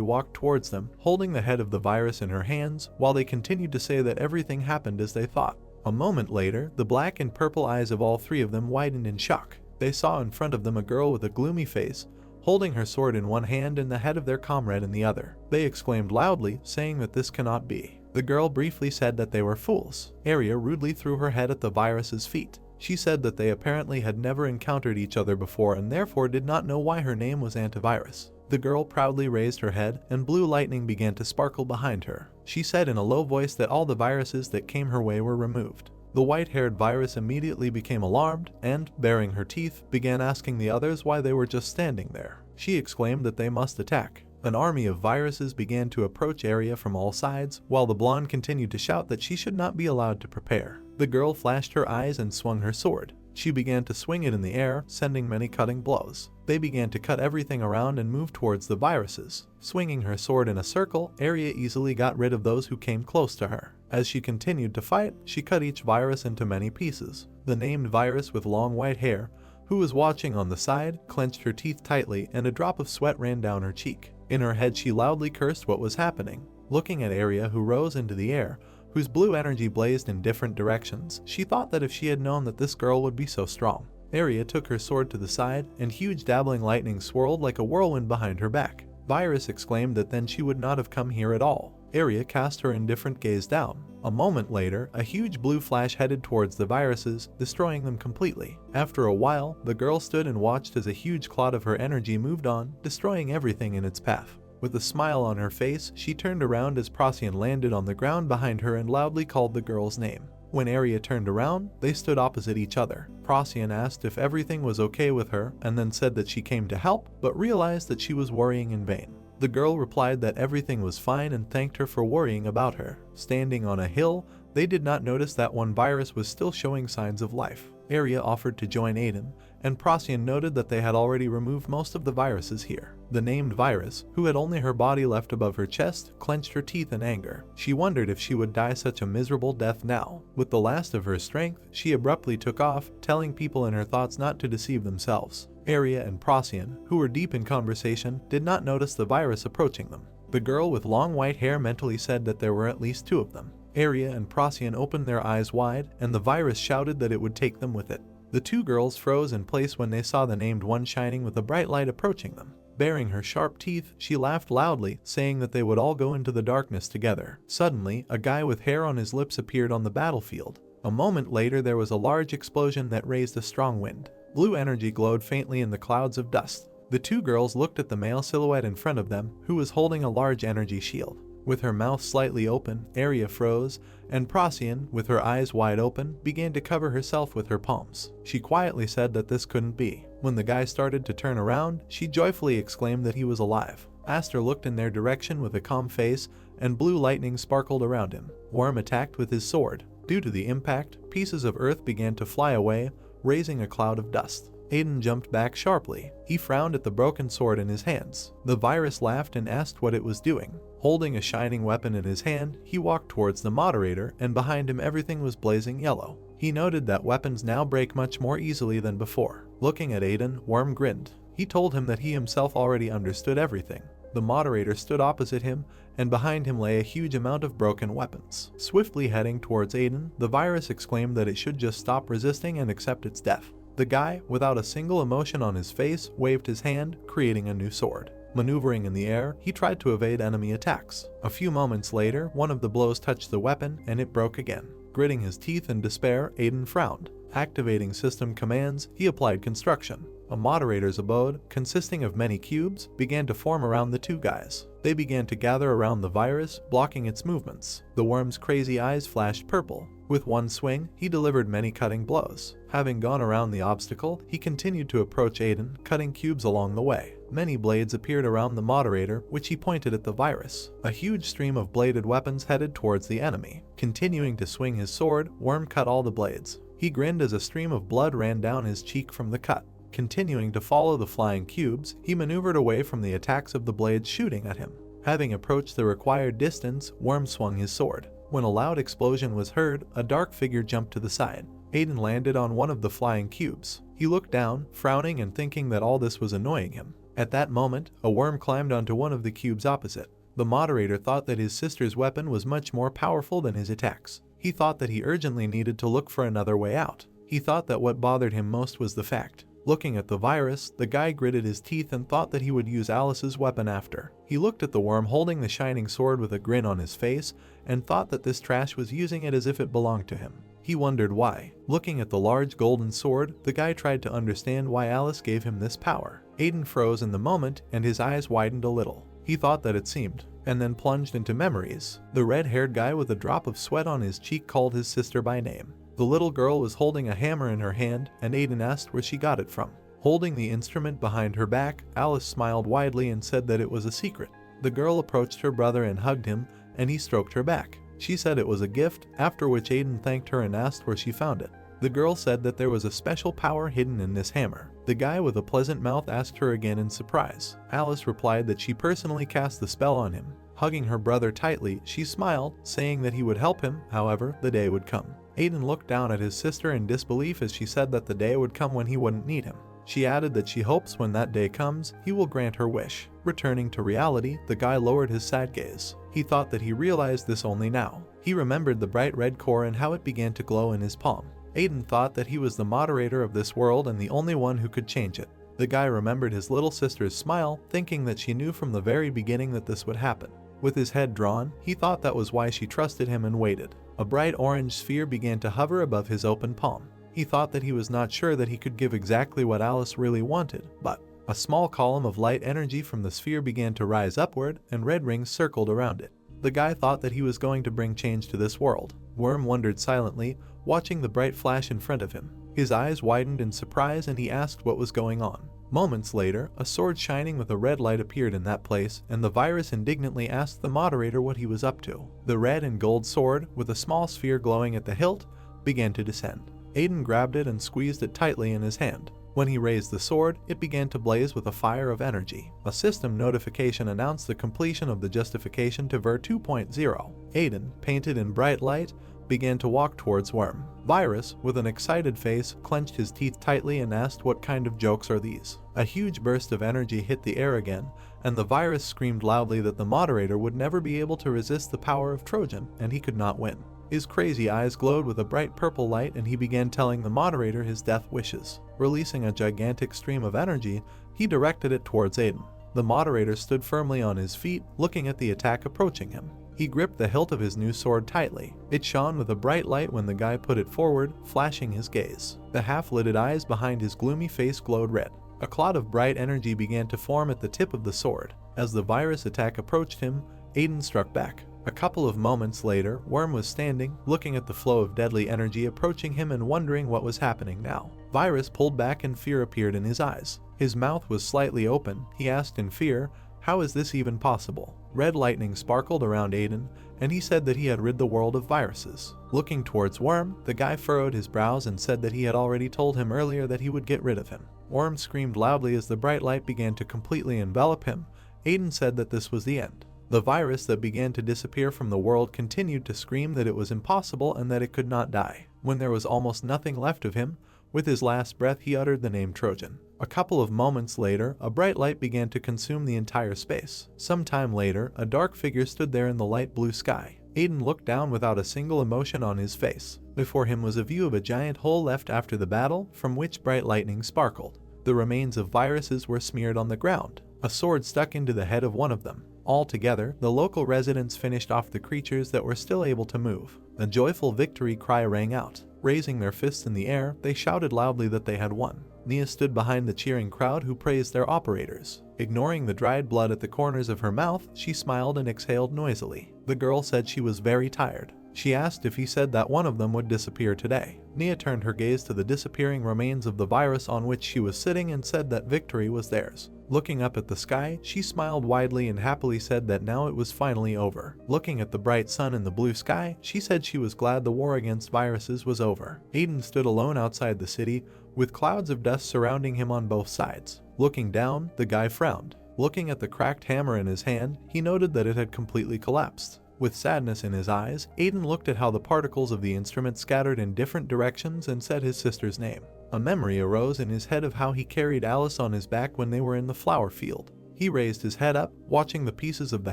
walked towards them, holding the head of the virus in her hands, while they continued to say that everything happened as they thought. A moment later, the black and purple eyes of all three of them widened in shock. They saw in front of them a girl with a gloomy face, holding her sword in one hand and the head of their comrade in the other. They exclaimed loudly, saying that this cannot be. The girl briefly said that they were fools. Area rudely threw her head at the virus's feet. She said that they apparently had never encountered each other before and therefore did not know why her name was Antivirus. The girl proudly raised her head, and blue lightning began to sparkle behind her. She said in a low voice that all the viruses that came her way were removed. The white-haired virus immediately became alarmed and, baring her teeth, began asking the others why they were just standing there. She exclaimed that they must attack. An army of viruses began to approach Area from all sides, while the blonde continued to shout that she should not be allowed to prepare. The girl flashed her eyes and swung her sword. She began to swing it in the air, sending many cutting blows. They began to cut everything around and move towards the viruses. Swinging her sword in a circle, Area easily got rid of those who came close to her. As she continued to fight, she cut each virus into many pieces. The named virus with long white hair, who was watching on the side, clenched her teeth tightly and a drop of sweat ran down her cheek. In her head she loudly cursed what was happening. Looking at Area, who rose into the air, whose blue energy blazed in different directions, she thought that if she had known that this girl would be so strong. Area took her sword to the side, and huge dabbling lightning swirled like a whirlwind behind her back. Virus exclaimed that then she would not have come here at all. Area cast her indifferent gaze down. A moment later, a huge blue flash headed towards the viruses, destroying them completely. After a while, the girl stood and watched as a huge cloud of her energy moved on, destroying everything in its path. With a smile on her face, she turned around as Procyon landed on the ground behind her and loudly called the girl's name. When Arya turned around, they stood opposite each other. Procyon asked if everything was okay with her and then said that she came to help, but realized that she was worrying in vain. The girl replied that everything was fine and thanked her for worrying about her. Standing on a hill, they did not notice that one virus was still showing signs of life. Arya offered to join Aiden, and Procyon noted that they had already removed most of the viruses here. The named virus, who had only her body left above her chest, clenched her teeth in anger. She wondered if she would die such a miserable death now. With the last of her strength, she abruptly took off, telling people in her thoughts not to deceive themselves. Arya and Procyon, who were deep in conversation, did not notice the virus approaching them. The girl with long white hair mentally said that there were at least 2 of them. Arya and Procyon opened their eyes wide, and the virus shouted that it would take them with it. The 2 girls froze in place when they saw the named one shining with a bright light approaching them. Baring her sharp teeth, she laughed loudly, saying that they would all go into the darkness together. Suddenly, a guy with hair on his lips appeared on the battlefield. A moment later, there was a large explosion that raised a strong wind. Blue energy glowed faintly in the clouds of dust. The 2 girls looked at the male silhouette in front of them, who was holding a large energy shield. With her mouth slightly open, Arya froze, and Procyon, with her eyes wide open, began to cover herself with her palms. She quietly said that this couldn't be. When the guy started to turn around, she joyfully exclaimed that he was alive. Aster looked in their direction with a calm face, and blue lightning sparkled around him. Worm attacked with his sword. Due to the impact, pieces of earth began to fly away, raising a cloud of dust. Aiden jumped back sharply. He frowned at the broken sword in his hands. The virus laughed and asked what it was doing. Holding a shining weapon in his hand, he walked towards the Moderator, and behind him everything was blazing yellow. He noted that weapons now break much more easily than before. Looking at Aiden, Worm grinned. He told him that he himself already understood everything. The Moderator stood opposite him, and behind him lay a huge amount of broken weapons. Swiftly heading towards Aiden, the virus exclaimed that it should just stop resisting and accept its death. The guy, without a single emotion on his face, waved his hand, creating a new sword. Maneuvering in the air, he tried to evade enemy attacks. A few moments later, one of the blows touched the weapon, and it broke again. Gritting his teeth in despair, Aiden frowned. Activating system commands, he applied construction. A moderator's abode, consisting of many cubes, began to form around the 2 guys. They began to gather around the virus, blocking its movements. The worm's crazy eyes flashed purple. With one swing, he delivered many cutting blows. Having gone around the obstacle, he continued to approach Aiden, cutting cubes along the way. Many blades appeared around the Moderator, which he pointed at the virus. A huge stream of bladed weapons headed towards the enemy. Continuing to swing his sword, Worm cut all the blades. He grinned as a stream of blood ran down his cheek from the cut. Continuing to follow the flying cubes, he maneuvered away from the attacks of the blades shooting at him. Having approached the required distance, Worm swung his sword. When a loud explosion was heard, a dark figure jumped to the side. Aiden landed on one of the flying cubes. He looked down, frowning and thinking that all this was annoying him. At that moment, a worm climbed onto one of the cubes opposite. The Moderator thought that his sister's weapon was much more powerful than his attacks. He thought that he urgently needed to look for another way out. He thought that what bothered him most was the fact. Looking at the virus, the guy gritted his teeth and thought that he would use Alice's weapon after. He looked at the worm holding the shining sword with a grin on his face and thought that this trash was using it as if it belonged to him. He wondered why. Looking at the large golden sword, the guy tried to understand why Alice gave him this power. Aiden froze in the moment and his eyes widened a little. He thought that it seemed, and then plunged into memories. The red-haired guy with a drop of sweat on his cheek called his sister by name. The little girl was holding a hammer in her hand, and Aiden asked where she got it from. Holding the instrument behind her back, Alice smiled widely and said that it was a secret. The girl approached her brother and hugged him, and he stroked her back. She said it was a gift, after which Aiden thanked her and asked where she found it. The girl said that there was a special power hidden in this hammer. The guy with a pleasant mouth asked her again in surprise. Alice replied that she personally cast the spell on him. Hugging her brother tightly, she smiled, saying that he would help him, however, the day would come. Aiden looked down at his sister in disbelief as she said that the day would come when he wouldn't need him. She added that she hopes when that day comes, he will grant her wish. Returning to reality, the guy lowered his sad gaze. He thought that he realized this only now. He remembered the bright red core and how it began to glow in his palm. Aiden thought that he was the moderator of this world and the only one who could change it. The guy remembered his little sister's smile, thinking that she knew from the very beginning that this would happen. With his head drawn, he thought that was why she trusted him and waited. A bright orange sphere began to hover above his open palm. He thought that he was not sure that he could give exactly what Alice really wanted, but a small column of light energy from the sphere began to rise upward, and red rings circled around it. The guy thought that he was going to bring change to this world. Worm wondered silently, watching the bright flash in front of him. His eyes widened in surprise and he asked what was going on. Moments later, a sword shining with a red light appeared in that place, and the virus indignantly asked the moderator what he was up to. The red and gold sword, with a small sphere glowing at the hilt, began to descend. Aiden grabbed it and squeezed it tightly in his hand. When he raised the sword, it began to blaze with a fire of energy. A system notification announced the completion of the justification to Ver 2.0. Aiden, painted in bright light, began to walk towards Worm. Virus, with an excited face, clenched his teeth tightly and asked what kind of jokes are these. A huge burst of energy hit the air again, and the virus screamed loudly that the moderator would never be able to resist the power of Trojan, and he could not win. His crazy eyes glowed with a bright purple light, and he began telling the moderator his death wishes. Releasing a gigantic stream of energy, he directed it towards Aiden. The moderator stood firmly on his feet, looking at the attack approaching him. He gripped the hilt of his new sword tightly. It shone with a bright light when the guy put it forward, flashing his gaze. The half-lidded eyes behind his gloomy face glowed red. A cloud of bright energy began to form at the tip of the sword. As the virus attack approached him, Aiden struck back. A couple of moments later, Worm was standing, looking at the flow of deadly energy approaching him and wondering what was happening now. Virus pulled back and fear appeared in his eyes. His mouth was slightly open. He asked in fear, "How is this even possible?" Red lightning sparkled around Aiden, and he said that he had rid the world of viruses. Looking towards Worm, the guy furrowed his brows and said that he had already told him earlier that he would get rid of him. Worm screamed loudly as the bright light began to completely envelop him. Aiden said that this was the end. The virus that began to disappear from the world continued to scream that it was impossible and that it could not die. When there was almost nothing left of him, with his last breath he uttered the name Trojan. A couple of moments later, a bright light began to consume the entire space. Some time later, a dark figure stood there in the light blue sky. Aiden looked down without a single emotion on his face. Before him was a view of a giant hole left after the battle, from which bright lightning sparkled. The remains of viruses were smeared on the ground. A sword stuck into the head of one of them. Altogether, the local residents finished off the creatures that were still able to move. A joyful victory cry rang out. Raising their fists in the air, they shouted loudly that they had won. Nia stood behind the cheering crowd who praised their operators. Ignoring the dried blood at the corners of her mouth, she smiled and exhaled noisily. The girl said she was very tired. She asked if he said that one of them would disappear today. Nia turned her gaze to the disappearing remains of the virus on which she was sitting and said that victory was theirs. Looking up at the sky, she smiled widely and happily said that now it was finally over. Looking at the bright sun in the blue sky, she said she was glad the war against viruses was over. Aiden stood alone outside the city, with clouds of dust surrounding him on both sides. Looking down, the guy frowned. Looking at the cracked hammer in his hand, he noted that it had completely collapsed. With sadness in his eyes, Aiden looked at how the particles of the instrument scattered in different directions and said his sister's name. A memory arose in his head of how he carried Alice on his back when they were in the flower field. He raised his head up, watching the pieces of the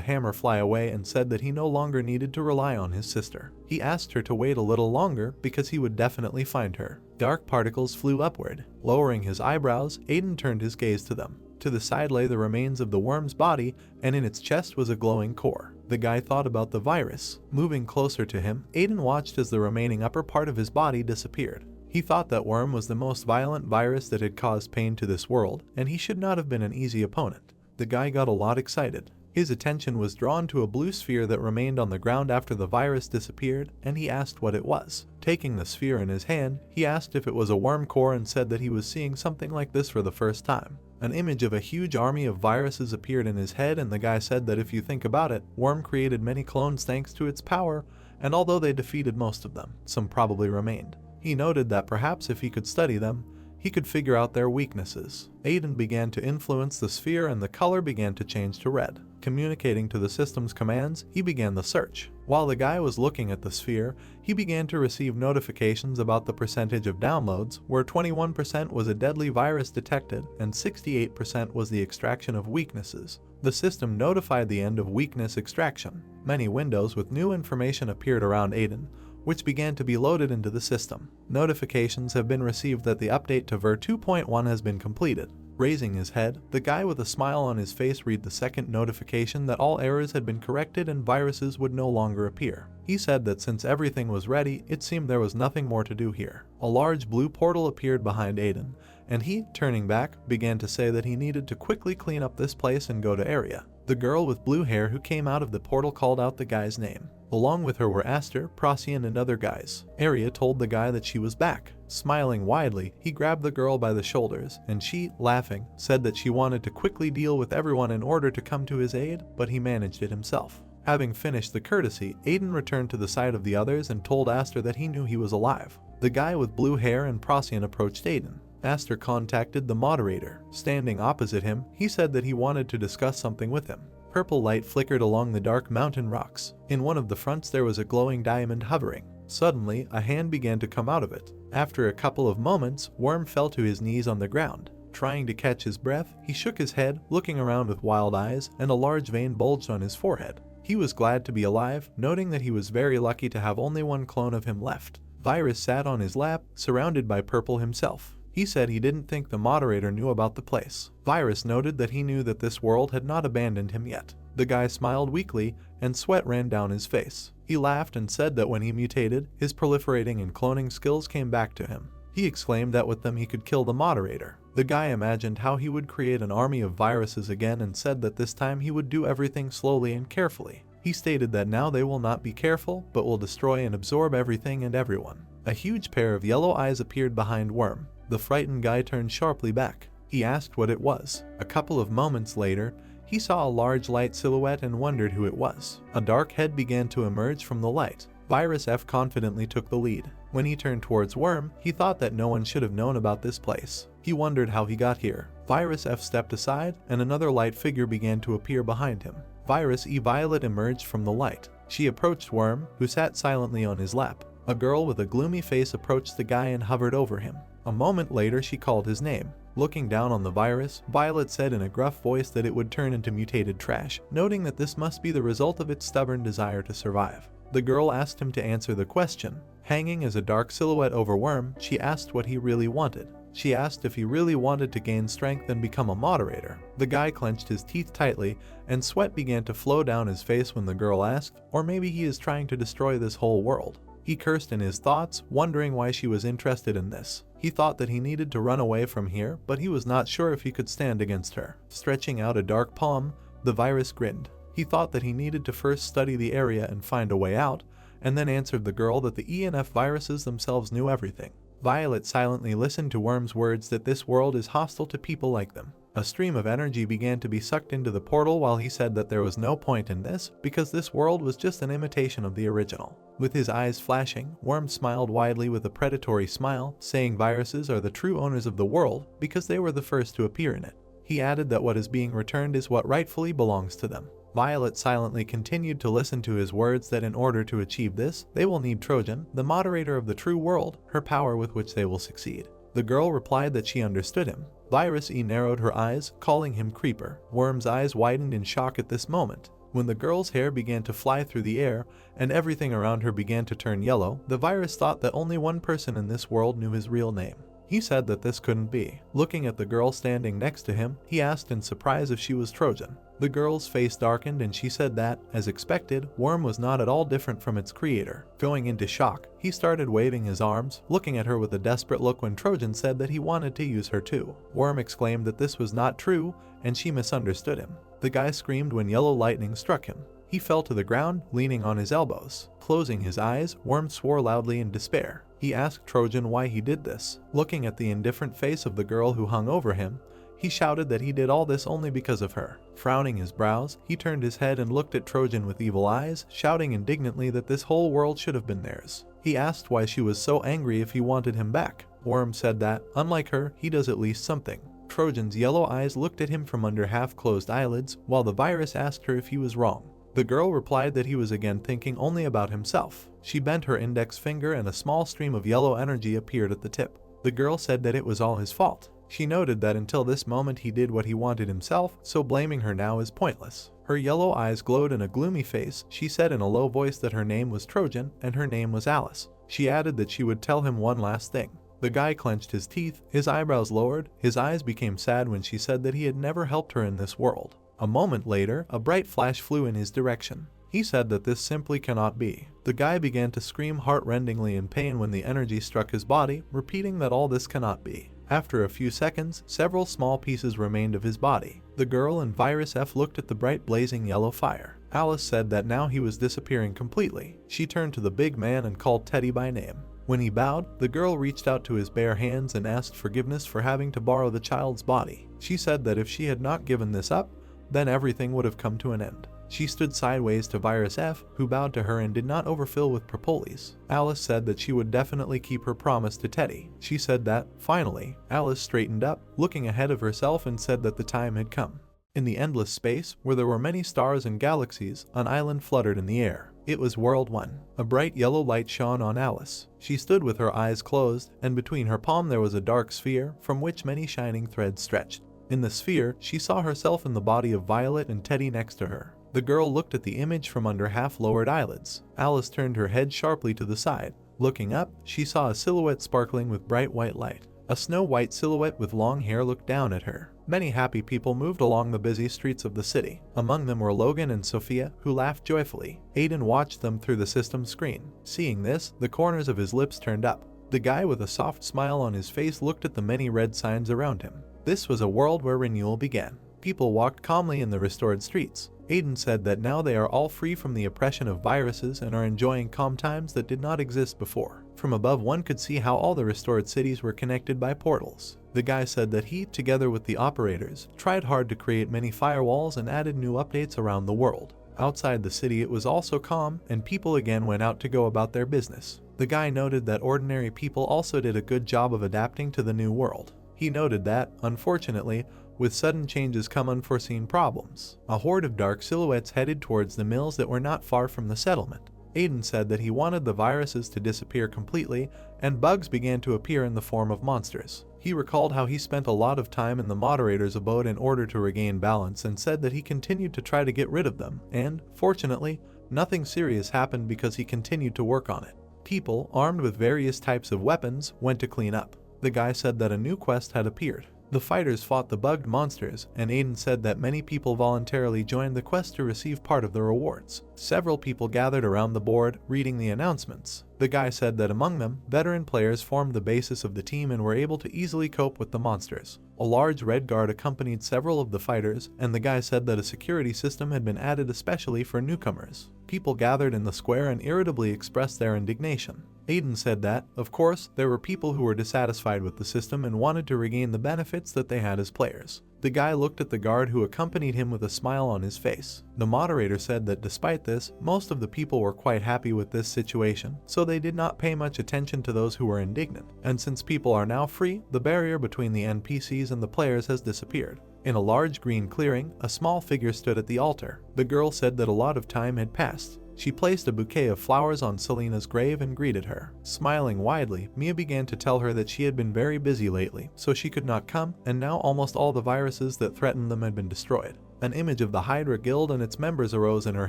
hammer fly away, and said that he no longer needed to rely on his sister. He asked her to wait a little longer because he would definitely find her. Dark particles flew upward. Lowering his eyebrows, Aiden turned his gaze to them. To the side lay the remains of the worm's body, and in its chest was a glowing core. The guy thought about the virus. Moving closer to him, Aiden watched as the remaining upper part of his body disappeared. He thought that worm was the most violent virus that had caused pain to this world, and he should not have been an easy opponent. The guy got a lot excited. His attention was drawn to a blue sphere that remained on the ground after the virus disappeared, and he asked what it was. Taking the sphere in his hand, he asked if it was a worm core and said that he was seeing something like this for the first time. An image of a huge army of viruses appeared in his head, and the guy said that if you think about it, Worm created many clones thanks to its power, and although they defeated most of them, some probably remained. He noted that perhaps if he could study them, he could figure out their weaknesses. Aiden began to influence the sphere and the color began to change to red. Communicating to the system's commands, he began the search. While the guy was looking at the sphere, he began to receive notifications about the percentage of downloads, where 21% was a deadly virus detected and 68% was the extraction of weaknesses. The system notified the end of weakness extraction. Many windows with new information appeared around Aiden, which began to be loaded into the system. Notifications have been received that the update to Ver 2.1 has been completed. Raising his head, the guy with a smile on his face read the second notification that all errors had been corrected and viruses would no longer appear. He said that since everything was ready, it seemed there was nothing more to do here. A large blue portal appeared behind Aiden, and he, turning back, began to say that he needed to quickly clean up this place and go to area. The girl with blue hair who came out of the portal called out the guy's name. Along with her were Aster, Prodigy, and other guys. Arya told the guy that she was back. Smiling widely, he grabbed the girl by the shoulders, and she, laughing, said that she wanted to quickly deal with everyone in order to come to his aid, but he managed it himself. Having finished the courtesy, Aiden returned to the side of the others and told Aster that he knew he was alive. The guy with blue hair and Prodigy approached Aiden. Aster contacted the Moderator. Standing opposite him, he said that he wanted to discuss something with him. Purple light flickered along the dark mountain rocks. In one of the fronts there was a glowing diamond hovering. Suddenly, a hand began to come out of it. After a couple of moments, Worm fell to his knees on the ground. Trying to catch his breath, he shook his head, looking around with wild eyes, and a large vein bulged on his forehead. He was glad to be alive, noting that he was very lucky to have only one clone of him left. Virus sat on his lap, surrounded by Purple himself. He said he didn't think the Moderator knew about the place. Virus noted that he knew that this world had not abandoned him yet. The guy smiled weakly, and sweat ran down his face. He laughed and said that when he mutated, his proliferating and cloning skills came back to him. He exclaimed that with them he could kill the Moderator. The guy imagined how he would create an army of viruses again and said that this time he would do everything slowly and carefully. He stated that now they will not be careful, but will destroy and absorb everything and everyone. A huge pair of yellow eyes appeared behind Worm. The frightened guy turned sharply back. He asked what it was. A couple of moments later, he saw a large light silhouette and wondered who it was. A dark head began to emerge from the light. Virus F confidently took the lead. When he turned towards Worm, he thought that no one should have known about this place. He wondered how he got here. Virus F stepped aside, and another light figure began to appear behind him. Virus E Violet emerged from the light. She approached Worm, who sat silently on his lap. A girl with a gloomy face approached the guy and hovered over him. A moment later, she called his name. Looking down on the virus, Violet said in a gruff voice that it would turn into mutated trash, noting that this must be the result of its stubborn desire to survive. The girl asked him to answer the question. Hanging as a dark silhouette over Worm, she asked what he really wanted. She asked if he really wanted to gain strength and become a Moderator. The guy clenched his teeth tightly, and sweat began to flow down his face when the girl asked, or maybe he is trying to destroy this whole world. He cursed in his thoughts, wondering why she was interested in this. He thought that he needed to run away from here, but he was not sure if he could stand against her. Stretching out a dark palm, the virus grinned. He thought that he needed to first study the area and find a way out, and then answered the girl that the E and F viruses themselves knew everything. Violet silently listened to Worm's words that this world is hostile to people like them. A stream of energy began to be sucked into the portal while he said that there was no point in this because this world was just an imitation of the original. With his eyes flashing, Worm smiled widely with a predatory smile, saying viruses are the true owners of the world because they were the first to appear in it. He added that what is being returned is what rightfully belongs to them. Violet silently continued to listen to his words that in order to achieve this, they will need Trojan, the Moderator of the true world, her power with which they will succeed. The girl replied that she understood him. Virus E narrowed her eyes, calling him Creeper. Worm's eyes widened in shock at this moment. When the girl's hair began to fly through the air, and everything around her began to turn yellow, the virus thought that only one person in this world knew his real name. He said that this couldn't be. Looking at the girl standing next to him, he asked in surprise if she was Trojan. The girl's face darkened and she said that, as expected, Worm was not at all different from its creator. Going into shock, he started waving his arms, looking at her with a desperate look when Trojan said that he wanted to use her too. Worm exclaimed that this was not true, and she misunderstood him. The guy screamed when yellow lightning struck him. He fell to the ground, leaning on his elbows. Closing his eyes, Worm swore loudly in despair. He asked Trojan why he did this. Looking at the indifferent face of the girl who hung over him, he shouted that he did all this only because of her. Frowning his brows, he turned his head and looked at Trojan with evil eyes, shouting indignantly that this whole world should have been theirs. He asked why she was so angry if he wanted him back. Worm said that, unlike her, he does at least something. Trojan's yellow eyes looked at him from under half-closed eyelids, while the virus asked her if he was wrong. The girl replied that he was again thinking only about himself. She bent her index finger and a small stream of yellow energy appeared at the tip. The girl said that it was all his fault. She noted that until this moment he did what he wanted himself, so blaming her now is pointless. Her yellow eyes glowed in a gloomy face. She said in a low voice that her name was Trojan and her name was Alice. She added that she would tell him one last thing. The guy clenched his teeth, his eyebrows lowered, his eyes became sad when she said that he had never helped her in this world. A moment later, a bright flash flew in his direction. He said that this simply cannot be. The guy began to scream heart-rendingly in pain when the energy struck his body, repeating that all this cannot be. After a few seconds, several small pieces remained of his body. The girl and Virus F looked at the bright blazing yellow fire. Alice said that now he was disappearing completely. She turned to the big man and called Teddy by name. When he bowed, the girl reached out to his bare hands and asked forgiveness for having to borrow the child's body. She said that if she had not given this up, then everything would have come to an end. She stood sideways to Virus F, who bowed to her and did not overfill with propolis. Alice said that she would definitely keep her promise to Teddy. She said that, finally, Alice straightened up, looking ahead of herself, and said that the time had come. In the endless space, where there were many stars and galaxies, an island fluttered in the air. It was World 1. A bright yellow light shone on Alice. She stood with her eyes closed, and between her palm there was a dark sphere, from which many shining threads stretched. In the sphere, she saw herself in the body of Violet and Teddy next to her. The girl looked at the image from under half-lowered eyelids. Alice turned her head sharply to the side. Looking up, she saw a silhouette sparkling with bright white light. A snow-white silhouette with long hair looked down at her. Many happy people moved along the busy streets of the city. Among them were Logan and Sophia, who laughed joyfully. Aiden watched them through the system screen. Seeing this, the corners of his lips turned up. The guy with a soft smile on his face looked at the many red signs around him. This was a world where renewal began. People walked calmly in the restored streets. Aiden said that now they are all free from the oppression of viruses and are enjoying calm times that did not exist before. From above, one could see how all the restored cities were connected by portals. The guy said that he, together with the operators, tried hard to create many firewalls and added new updates around the world. Outside the city it was also calm, and people again went out to go about their business. The guy noted that ordinary people also did a good job of adapting to the new world. He noted that, unfortunately, with sudden changes come unforeseen problems. A horde of dark silhouettes headed towards the mills that were not far from the settlement. Aiden said that he wanted the viruses to disappear completely, and bugs began to appear in the form of monsters. He recalled how he spent a lot of time in the Moderator's abode in order to regain balance, and said that he continued to try to get rid of them, and, fortunately, nothing serious happened because he continued to work on it. People, armed with various types of weapons, went to clean up. The guy said that a new quest had appeared. The fighters fought the bugged monsters, and Aiden said that many people voluntarily joined the quest to receive part of the rewards. Several people gathered around the board, reading the announcements. The guy said that among them, veteran players formed the basis of the team and were able to easily cope with the monsters. A large red guard accompanied several of the fighters, and the guy said that a security system had been added especially for newcomers. People gathered in the square and irritably expressed their indignation. Aiden said that, of course, there were people who were dissatisfied with the system and wanted to regain the benefits that they had as players. The guy looked at the guard who accompanied him with a smile on his face. The moderator said that despite this, most of the people were quite happy with this situation, so they did not pay much attention to those who were indignant. And since people are now free, the barrier between the NPCs and the players has disappeared. In a large green clearing, a small figure stood at the altar. The girl said that a lot of time had passed. She placed a bouquet of flowers on Selena's grave and greeted her. Smiling widely, Mia began to tell her that she had been very busy lately, so she could not come, and now almost all the viruses that threatened them had been destroyed. An image of the Hydra Guild and its members arose in her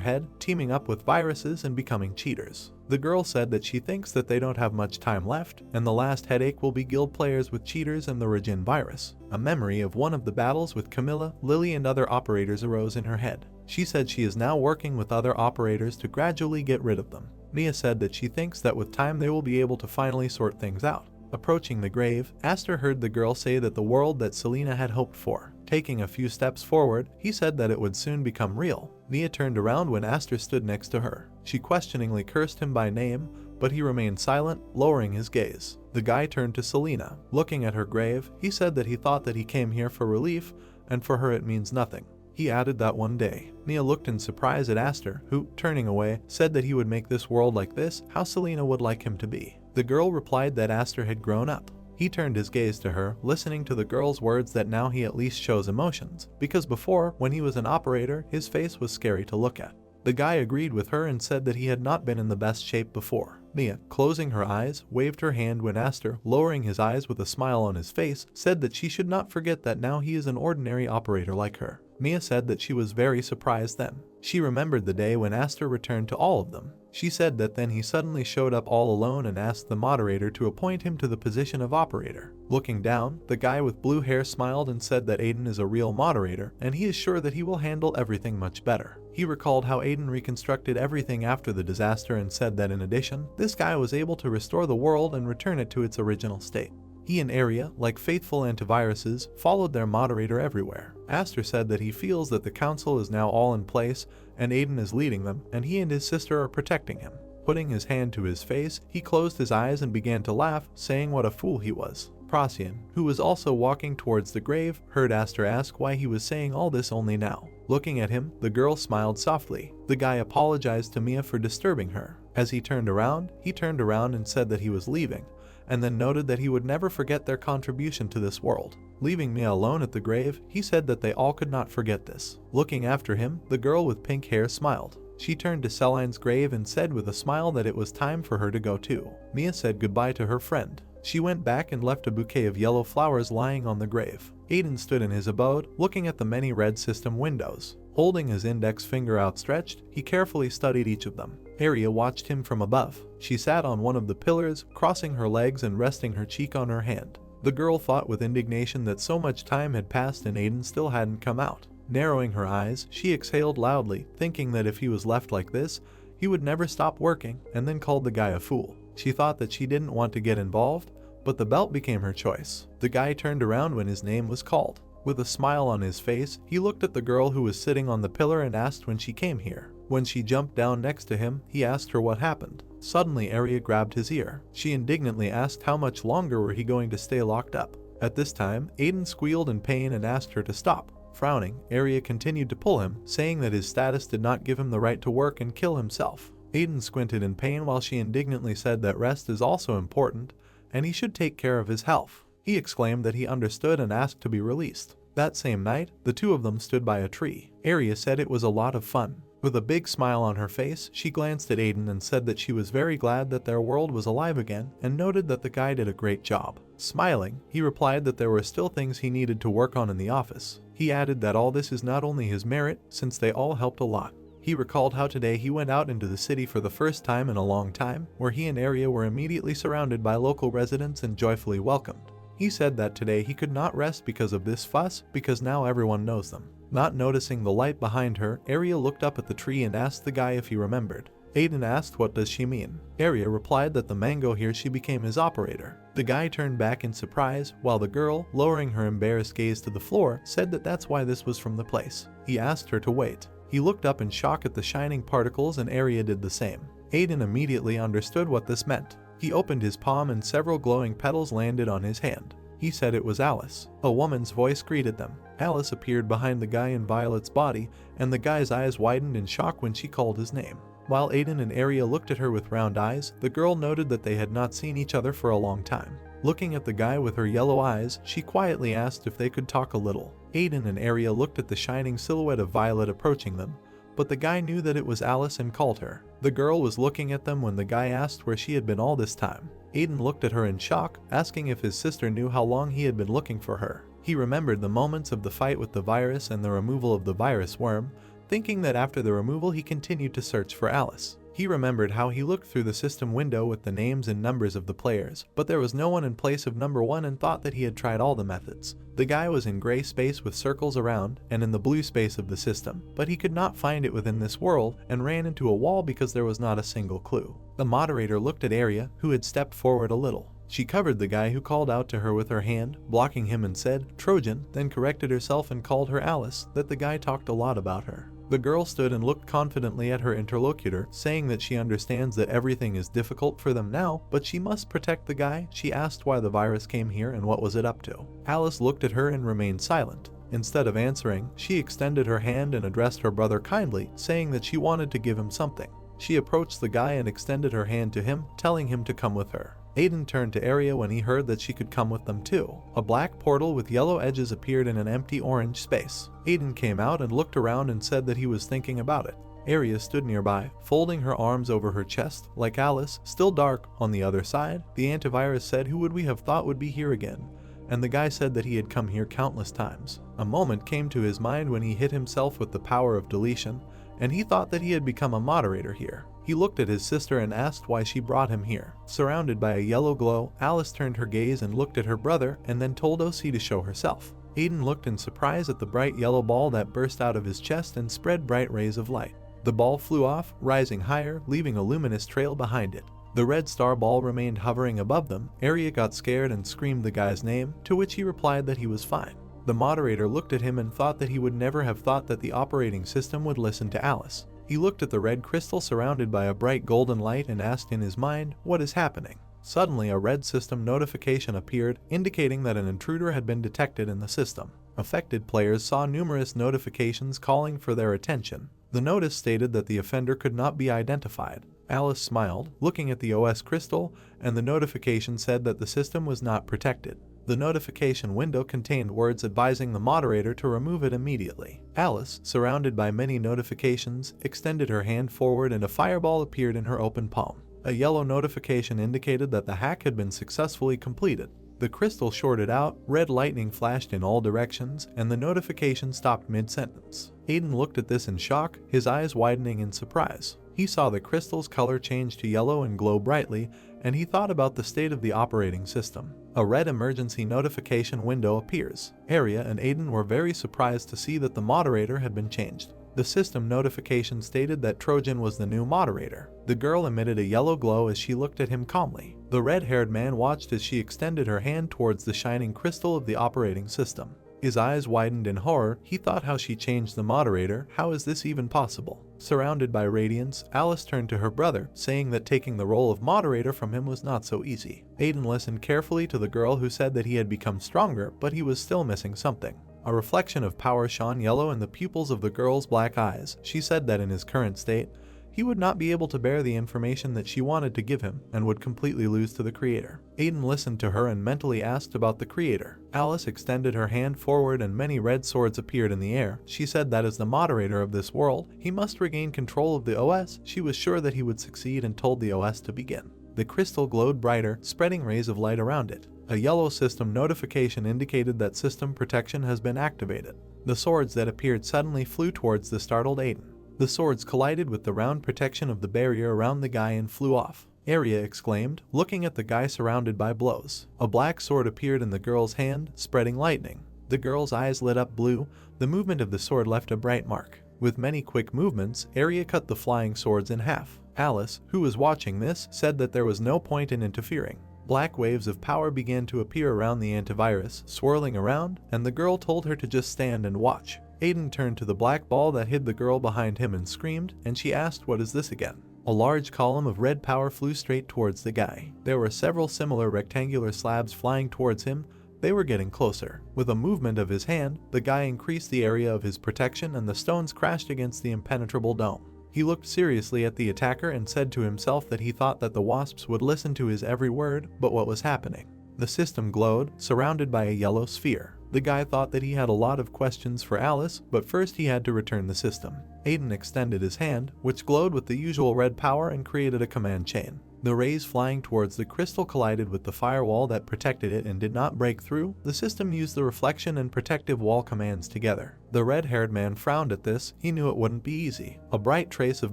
head, teaming up with viruses and becoming cheaters. The girl said that she thinks that they don't have much time left, and the last headache will be guild players with cheaters and the Regin virus. A memory of one of the battles with Camilla, Lily, and other operators arose in her head. She said she is now working with other operators to gradually get rid of them. Mia said that she thinks that with time they will be able to finally sort things out. Approaching the grave, Aster heard the girl say that the world that Selena had hoped for. Taking a few steps forward, he said that it would soon become real. Mia turned around when Aster stood next to her. She questioningly cursed him by name, but he remained silent, lowering his gaze. The guy turned to Selena. Looking at her grave, he said that he thought that he came here for relief, and for her it means nothing. He added that one day. Mia looked in surprise at Aster, who, turning away, said that he would make this world like this how Selena would like him to be. The girl replied that Aster had grown up. He turned his gaze to her, listening to the girl's words that now he at least shows emotions, because before, when he was an operator, his face was scary to look at. The guy agreed with her and said that he had not been in the best shape before. Mia, closing her eyes, waved her hand when Aster, lowering his eyes with a smile on his face, said that she should not forget that now he is an ordinary operator like her. Mia said that she was very surprised then. She remembered the day when Aster returned to all of them. She said that then he suddenly showed up all alone and asked the moderator to appoint him to the position of operator. Looking down, the guy with blue hair smiled and said that Aiden is a real moderator, and he is sure that he will handle everything much better. He recalled how Aiden reconstructed everything after the disaster and said that in addition, this guy was able to restore the world and return it to its original state. He and Area, like faithful antiviruses, followed their moderator everywhere. Aster said that he feels that the council is now all in place and Aiden is leading them, and he and his sister are protecting him. Putting his hand to his face, he closed his eyes and began to laugh, saying what a fool he was. Procyon, who was also walking towards the grave, heard Aster ask why he was saying all this only now. Looking at him, the girl smiled softly. The guy apologized to Mia for disturbing her. As he turned around and said that he was leaving, and then noted that he would never forget their contribution to this world. Leaving Mia alone at the grave, he said that they all could not forget this. Looking after him, the girl with pink hair smiled. She turned to Celine's grave and said with a smile that it was time for her to go too. Mia said goodbye to her friend. She went back and left a bouquet of yellow flowers lying on the grave. Aiden stood in his abode, looking at the many red system windows. Holding his index finger outstretched, he carefully studied each of them. Area watched him from above. She sat on one of the pillars, crossing her legs and resting her cheek on her hand. The girl thought with indignation that so much time had passed and Aiden still hadn't come out. Narrowing her eyes, she exhaled loudly, thinking that if he was left like this, he would never stop working, and then called the guy a fool. She thought that she didn't want to get involved, but the belt became her choice. The guy turned around when his name was called. With a smile on his face, he looked at the girl who was sitting on the pillar and asked when she came here. When she jumped down next to him, he asked her what happened. Suddenly, Area grabbed his ear. She indignantly asked how much longer were he going to stay locked up. At this time, Aiden squealed in pain and asked her to stop. Frowning, Area continued to pull him, saying that his status did not give him the right to work and kill himself. Aiden squinted in pain while she indignantly said that rest is also important, and he should take care of his health. He exclaimed that he understood and asked to be released. That same night, the two of them stood by a tree. Area said it was a lot of fun. With a big smile on her face, she glanced at Aiden and said that she was very glad that their world was alive again and noted that the guy did a great job. Smiling, he replied that there were still things he needed to work on in the office. He added that all this is not only his merit, since they all helped a lot. He recalled how today he went out into the city for the first time in a long time, where he and Area were immediately surrounded by local residents and joyfully welcomed. He said that today he could not rest because of this fuss, because now everyone knows them. Not noticing the light behind her, Area looked up at the tree and asked the guy if he remembered. Aiden asked what does she mean. Area replied that the mango here she became his operator. The guy turned back in surprise, while the girl, lowering her embarrassed gaze to the floor, said that that's why this was from the place. He asked her to wait. He looked up in shock at the shining particles and Area did the same. Aiden immediately understood what this meant. He opened his palm and several glowing petals landed on his hand. He said it was Alice. A woman's voice greeted them. Alice appeared behind the guy in Violet's body, and the guy's eyes widened in shock when she called his name. While Aiden and Area looked at her with round eyes, the girl noted that they had not seen each other for a long time. Looking at the guy with her yellow eyes, she quietly asked if they could talk a little. Aiden and Area looked at the shining silhouette of Violet approaching them, but the guy knew that it was Alice and called her. The girl was looking at them when the guy asked where she had been all this time. Aiden looked at her in shock, asking if his sister knew how long he had been looking for her. He remembered the moments of the fight with the virus and the removal of the virus worm, thinking that after the removal he continued to search for Alice. He remembered how he looked through the system window with the names and numbers of the players, but there was no one in place of number 1 and thought that he had tried all the methods. The guy was in gray space with circles around and in the blue space of the system, but he could not find it within this world and ran into a wall because there was not a single clue. The moderator looked at Area, who had stepped forward a little. She covered the guy who called out to her with her hand, blocking him and said, "Trojan," then corrected herself and called her Alice, that the guy talked a lot about her. The girl stood and looked confidently at her interlocutor, saying that she understands that everything is difficult for them now, but she must protect the guy. She asked why the virus came here and what was it up to. Alice looked at her and remained silent. Instead of answering, she extended her hand and addressed her brother kindly, saying that she wanted to give him something. She approached the guy and extended her hand to him, telling him to come with her. Aiden turned to Area when he heard that she could come with them too. A black portal with yellow edges appeared in an empty orange space. Aiden came out and looked around and said that he was thinking about it. Area stood nearby, folding her arms over her chest, like Alice, still dark. On the other side, the antivirus said, "Who would we have thought would be here again?" And the guy said that he had come here countless times. A moment came to his mind when he hit himself with the power of deletion, and he thought that he had become a moderator here. He looked at his sister and asked why she brought him here. Surrounded by a yellow glow, Alice turned her gaze and looked at her brother and then told OC to show herself. Aiden looked in surprise at the bright yellow ball that burst out of his chest and spread bright rays of light. The ball flew off, rising higher, leaving a luminous trail behind it. The red star ball remained hovering above them. Arya got scared and screamed the guy's name, to which he replied that he was fine. The moderator looked at him and thought that he would never have thought that the operating system would listen to Alice. He looked at the red crystal surrounded by a bright golden light and asked in his mind, "What is happening?" Suddenly a red system notification appeared, indicating that an intruder had been detected in the system. Affected players saw numerous notifications calling for their attention. The notice stated that the offender could not be identified. Alice smiled, looking at the OS crystal, and the notification said that the system was not protected. The notification window contained words advising the moderator to remove it immediately. Alice, surrounded by many notifications, extended her hand forward and a fireball appeared in her open palm. A yellow notification indicated that the hack had been successfully completed. The crystal shorted out, red lightning flashed in all directions, and the notification stopped mid-sentence. Aiden looked at this in shock, his eyes widening in surprise. He saw the crystal's color change to yellow and glow brightly, and he thought about the state of the operating system. A red emergency notification window appears. Arya and Aiden were very surprised to see that the moderator had been changed. The system notification stated that Trojan was the new moderator. The girl emitted a yellow glow as she looked at him calmly. The red-haired man watched as she extended her hand towards the shining crystal of the operating system. His eyes widened in horror. He thought, how she changed the moderator, how is this even possible? Surrounded by radiance, Alice turned to her brother, saying that taking the role of moderator from him was not so easy. Aiden listened carefully to the girl who said that he had become stronger, but he was still missing something. A reflection of power shone yellow in the pupils of the girl's black eyes. She said that in his current state, he would not be able to bear the information that she wanted to give him and would completely lose to the creator. Aiden listened to her and mentally asked about the creator. Alice extended her hand forward and many red swords appeared in the air. She said that as the moderator of this world, he must regain control of the OS. She was sure that he would succeed and told the OS to begin. The crystal glowed brighter, spreading rays of light around it. A yellow system notification indicated that system protection has been activated. The swords that appeared suddenly flew towards the startled Aiden. The swords collided with the round protection of the barrier around the guy and flew off. Arya exclaimed, looking at the guy surrounded by blows. A black sword appeared in the girl's hand, spreading lightning. The girl's eyes lit up blue. The movement of the sword left a bright mark. With many quick movements, Arya cut the flying swords in half. Alice, who was watching this, said that there was no point in interfering. Black waves of power began to appear around the antivirus, swirling around, and the girl told her to just stand and watch. Aiden turned to the black ball that hid the girl behind him and screamed, and she asked, "What is this again?" A large column of red power flew straight towards the guy. There were several similar rectangular slabs flying towards him. They were getting closer. With a movement of his hand, the guy increased the area of his protection and the stones crashed against the impenetrable dome. He looked seriously at the attacker and said to himself that he thought that the wasps would listen to his every word, but what was happening? The system glowed, surrounded by a yellow sphere. The guy thought that he had a lot of questions for Alice, but first he had to return the system. Aiden extended his hand, which glowed with the usual red power and created a command chain. The rays flying towards the crystal collided with the firewall that protected it and did not break through. The system used the reflection and protective wall commands together. The red-haired man frowned at this. He knew it wouldn't be easy. A bright trace of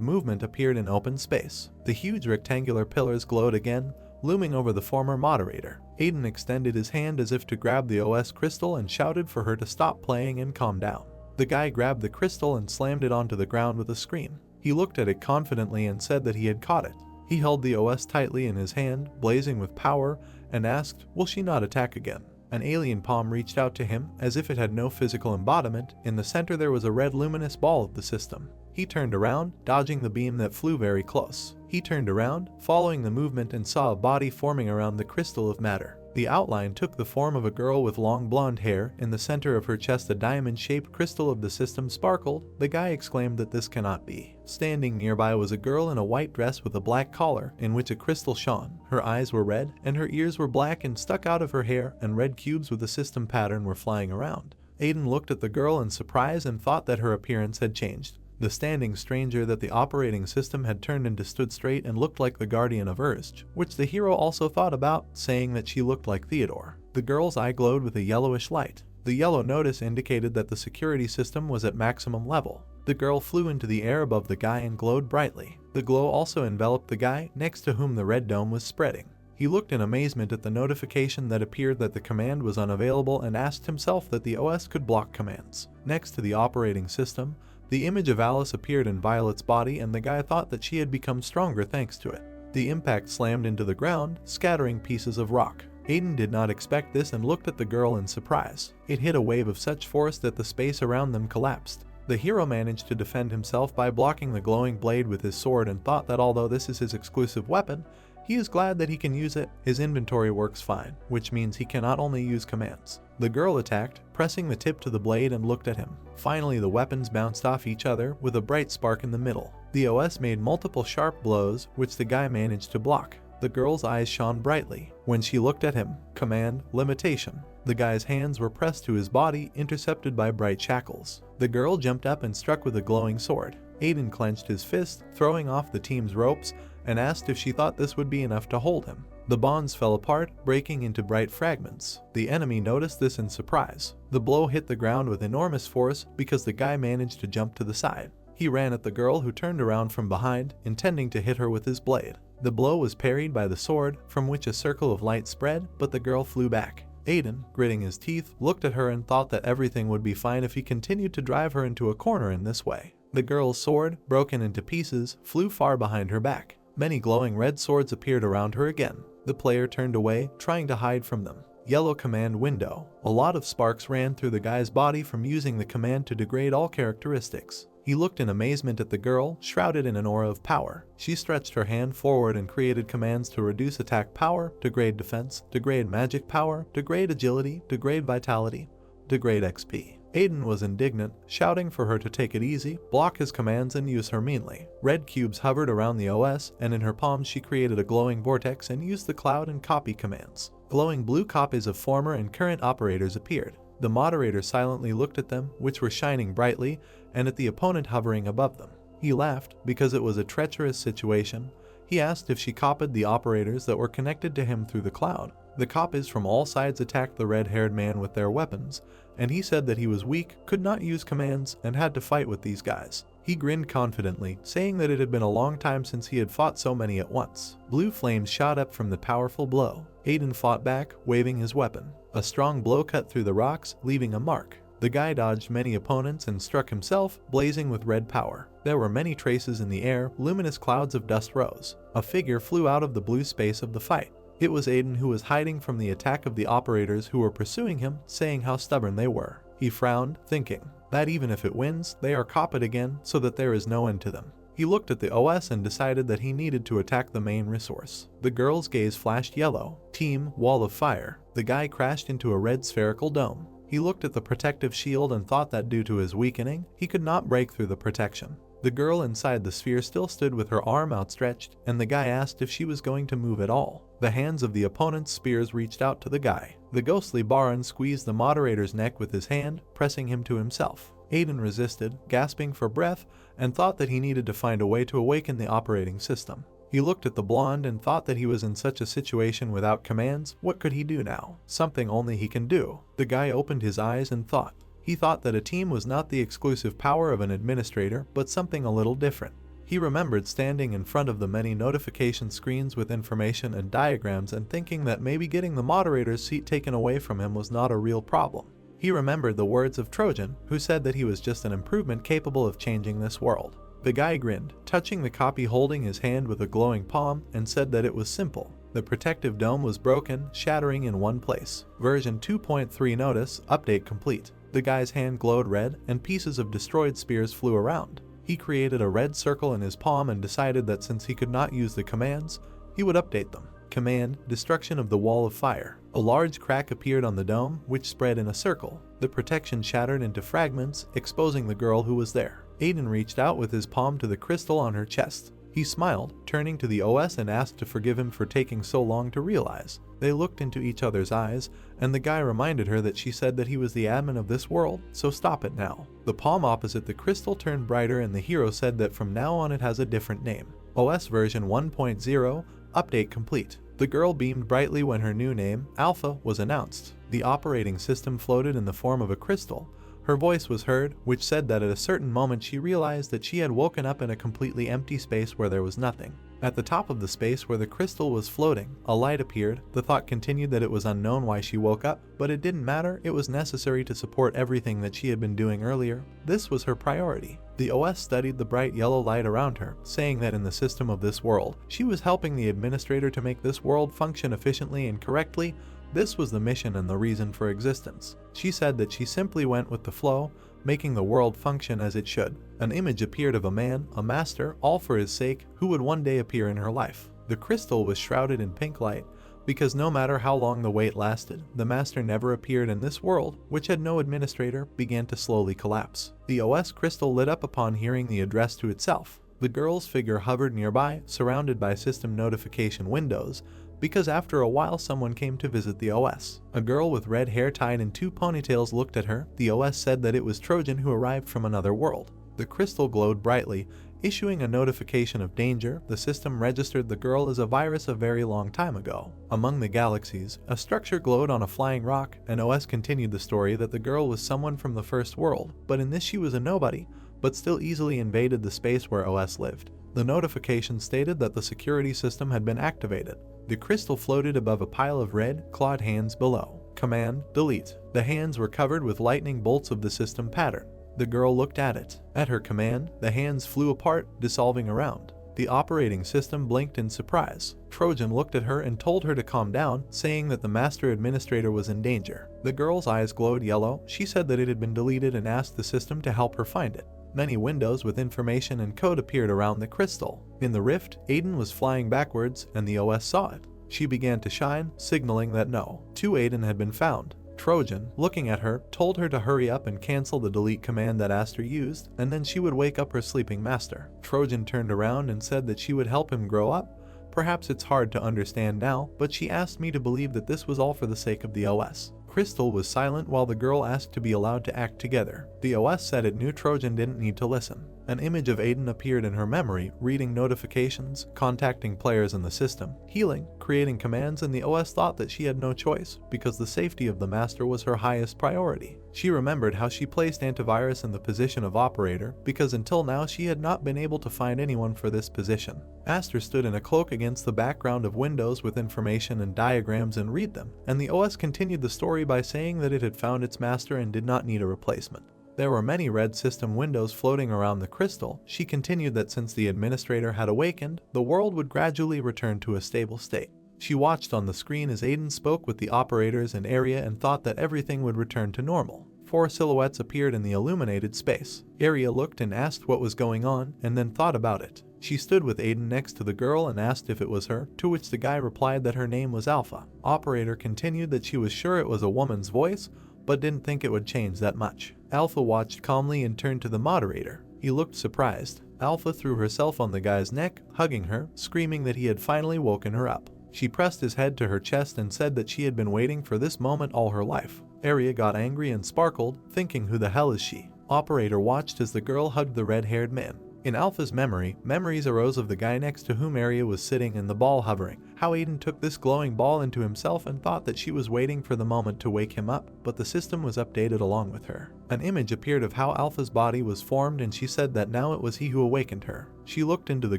movement appeared in open space. The huge rectangular pillars glowed again, looming over the former moderator. Aiden extended his hand as if to grab the OS crystal and shouted for her to stop playing and calm down. The guy grabbed the crystal and slammed it onto the ground with a scream. He looked at it confidently and said that he had caught it. He held the OS tightly in his hand, blazing with power, and asked, "Will she not attack again?" An alien palm reached out to him, as if it had no physical embodiment. In the center there was a red luminous ball of the system. He turned around, dodging the beam that flew very close. He turned around, following the movement, and saw a body forming around the crystal of matter. The outline took the form of a girl with long blonde hair. In the center of her chest a diamond-shaped crystal of the system sparkled. The guy exclaimed that this cannot be. Standing nearby was a girl in a white dress with a black collar, in which a crystal shone. Her eyes were red, and her ears were black and stuck out of her hair, and red cubes with a system pattern were flying around. Aiden looked at the girl in surprise and thought that her appearance had changed. The standing stranger that the operating system had turned into stood straight and looked like the guardian of Urge, which the hero also thought about, saying that she looked like Theodore. The girl's eye glowed with a yellowish light. The yellow notice indicated that the security system was at maximum level. The girl flew into the air above the guy and glowed brightly. The glow also enveloped the guy, next to whom the red dome was spreading. He looked in amazement at the notification that appeared that the command was unavailable and asked himself that the OS could block commands. Next to the operating system, the image of Alice appeared in Violet's body, and the guy thought that she had become stronger thanks to it. The impact slammed into the ground, scattering pieces of rock. Aiden did not expect this and looked at the girl in surprise. It hit a wave of such force that the space around them collapsed. The hero managed to defend himself by blocking the glowing blade with his sword and thought that although this is his exclusive weapon, he is glad that he can use it. His inventory works fine, which means he cannot only use commands. The girl attacked, pressing the tip to the blade and looked at him. Finally, the weapons bounced off each other with a bright spark in the middle. The OS made multiple sharp blows, which the guy managed to block. The girl's eyes shone brightly when she looked at him. Command, limitation. The guy's hands were pressed to his body, intercepted by bright shackles. The girl jumped up and struck with a glowing sword. Aiden clenched his fist, throwing off the team's ropes, and asked if she thought this would be enough to hold him. The bonds fell apart, breaking into bright fragments. The enemy noticed this in surprise. The blow hit the ground with enormous force because the guy managed to jump to the side. He ran at the girl, who turned around from behind, intending to hit her with his blade. The blow was parried by the sword, from which a circle of light spread, but the girl flew back. Aiden, gritting his teeth, looked at her and thought that everything would be fine if he continued to drive her into a corner in this way. The girl's sword, broken into pieces, flew far behind her back. Many glowing red swords appeared around her again. The player turned away, trying to hide from them. Yellow command window. A lot of sparks ran through the guy's body from using the command to degrade all characteristics. He looked in amazement at the girl, shrouded in an aura of power. She stretched her hand forward and created commands to reduce attack power, degrade defense, degrade magic power, degrade agility, degrade vitality, degrade XP. Aiden was indignant, shouting for her to take it easy, block his commands, and use her meanly. Red cubes hovered around the OS, and in her palms she created a glowing vortex and used the cloud and copy commands. Glowing blue copies of former and current operators appeared. The moderator silently looked at them, which were shining brightly, and at the opponent hovering above them. He laughed, because it was a treacherous situation. He asked if she copied the operators that were connected to him through the cloud. The copies from all sides attacked the red-haired man with their weapons, and he said that he was weak, could not use commands, and had to fight with these guys. He grinned confidently, saying that it had been a long time since he had fought so many at once. Blue flames shot up from the powerful blow. Aiden fought back, waving his weapon. A strong blow cut through the rocks, leaving a mark. The guy dodged many opponents and struck himself, blazing with red power. There were many traces in the air, luminous clouds of dust rose. A figure flew out of the blue space of the fight. It was Aiden, who was hiding from the attack of the operators who were pursuing him, saying how stubborn they were. He frowned, thinking that even if it wins, they are copied again, so that there is no end to them. He looked at the OS and decided that he needed to attack the main resource. The girl's gaze flashed yellow. Team, wall of fire. The guy crashed into a red spherical dome. He looked at the protective shield and thought that due to his weakening, he could not break through the protection. The girl inside the sphere still stood with her arm outstretched, and the guy asked if she was going to move at all. The hands of the opponent's spears reached out to the guy. The ghostly Baron squeezed the moderator's neck with his hand, pressing him to himself. Aiden resisted, gasping for breath, and thought that he needed to find a way to awaken the operating system. He looked at the blonde and thought that he was in such a situation without commands. What could he do now? Something only he can do. The guy opened his eyes and thought. He thought that a team was not the exclusive power of an administrator, but something a little different. He remembered standing in front of the many notification screens with information and diagrams and thinking that maybe getting the moderator's seat taken away from him was not a real problem. He remembered the words of Trojan, who said that he was just an improvement capable of changing this world. The guy grinned, touching the copy, holding his hand with a glowing palm, and said that it was simple. The protective dome was broken, shattering in one place. Version 2.3 notice, update complete. The guy's hand glowed red, and pieces of destroyed spears flew around. He created a red circle in his palm and decided that since he could not use the commands, he would update them. Command, destruction of the wall of fire. A large crack appeared on the dome, which spread in a circle. The protection shattered into fragments, exposing the girl who was there. Aiden reached out with his palm to the crystal on her chest. He smiled, turning to the OS and asked to forgive him for taking so long to realize. They looked into each other's eyes, and the guy reminded her that she said that he was the admin of this world, so stop it now. The palm opposite the crystal turned brighter, and the hero said that from now on it has a different name. OS version 1.0, update complete. The girl beamed brightly when her new name, Alpha, was announced. The operating system floated in the form of a crystal, Her voice was heard, which said that at a certain moment she realized that she had woken up in a completely empty space where there was nothing. At the top of the space where the crystal was floating, a light appeared. The thought continued that it was unknown why she woke up, but it didn't matter. It was necessary to support everything that she had been doing earlier. This was her priority. The OS studied the bright yellow light around her, saying that in the system of this world, she was helping the administrator to make this world function efficiently and correctly. This was the mission and the reason for existence. She said that she simply went with the flow, making the world function as it should. An image appeared of a man, a master, all for his sake, who would one day appear in her life. The crystal was shrouded in pink light, because no matter how long the wait lasted, the master never appeared in this world, which had no administrator, began to slowly collapse. The OS crystal lit up upon hearing the address to itself. The girl's figure hovered nearby, surrounded by system notification windows, because after a while someone came to visit the OS. A girl with red hair tied in 2 ponytails looked at her. The OS said that it was Trojan who arrived from another world. The crystal glowed brightly, issuing a notification of danger. The system registered the girl as a virus a very long time ago. Among the galaxies, a structure glowed on a flying rock, and OS continued the story that the girl was someone from the first world, but in this she was a nobody, but still easily invaded the space where OS lived. The notification stated that the security system had been activated. The crystal floated above a pile of red, clawed hands below. Command, delete. The hands were covered with lightning bolts of the system pattern. The girl looked at it. At her command, the hands flew apart, dissolving around. The operating system blinked in surprise. Trojan looked at her and told her to calm down, saying that the master administrator was in danger. The girl's eyes glowed yellow. She said that it had been deleted and asked the system to help her find it. Many windows with information and code appeared around the crystal. In the rift, Aiden was flying backwards, and the OS saw it. She began to shine, signaling that no. 2 Aiden had been found. Trojan, looking at her, told her to hurry up and cancel the delete command that Aster used, and then she would wake up her sleeping master. Trojan turned around and said that she would help him grow up. Perhaps it's hard to understand now, but she asked me to believe that this was all for the sake of the OS. Crystal was silent while the girl asked to be allowed to act together. The OS said it knew Trojan didn't need to listen. An image of Aiden appeared in her memory, reading notifications, contacting players in the system, healing, creating commands, and the OS thought that she had no choice, because the safety of the master was her highest priority. She remembered how she placed antivirus in the position of operator, because until now she had not been able to find anyone for this position. Aster stood in a cloak against the background of windows with information and diagrams and read them, and the OS continued the story by saying that it had found its master and did not need a replacement. There were many red system windows floating around the crystal. She continued that since the administrator had awakened, the world would gradually return to a stable state. She watched on the screen as Aiden spoke with the operators in area and thought that everything would return to normal. 4 silhouettes appeared in the illuminated space. Area looked and asked what was going on, and then thought about it. She stood with Aiden next to the girl and asked if it was her, to which the guy replied that her name was Alpha. Operator continued that she was sure it was a woman's voice, but didn't think it would change that much. Alpha watched calmly and turned to the moderator. He looked surprised. Alpha threw herself on the guy's neck, hugging her, screaming that he had finally woken her up. She pressed his head to her chest and said that she had been waiting for this moment all her life. Area got angry and sparkled, thinking, who the hell is she? Operator watched as the girl hugged the red-haired man. In Alpha's memory, memories arose of the guy next to whom Area was sitting and the ball hovering. How Aiden took this glowing ball into himself and thought that she was waiting for the moment to wake him up, but the system was updated along with her. An image appeared of how Alpha's body was formed, and she said that now it was he who awakened her. She looked into the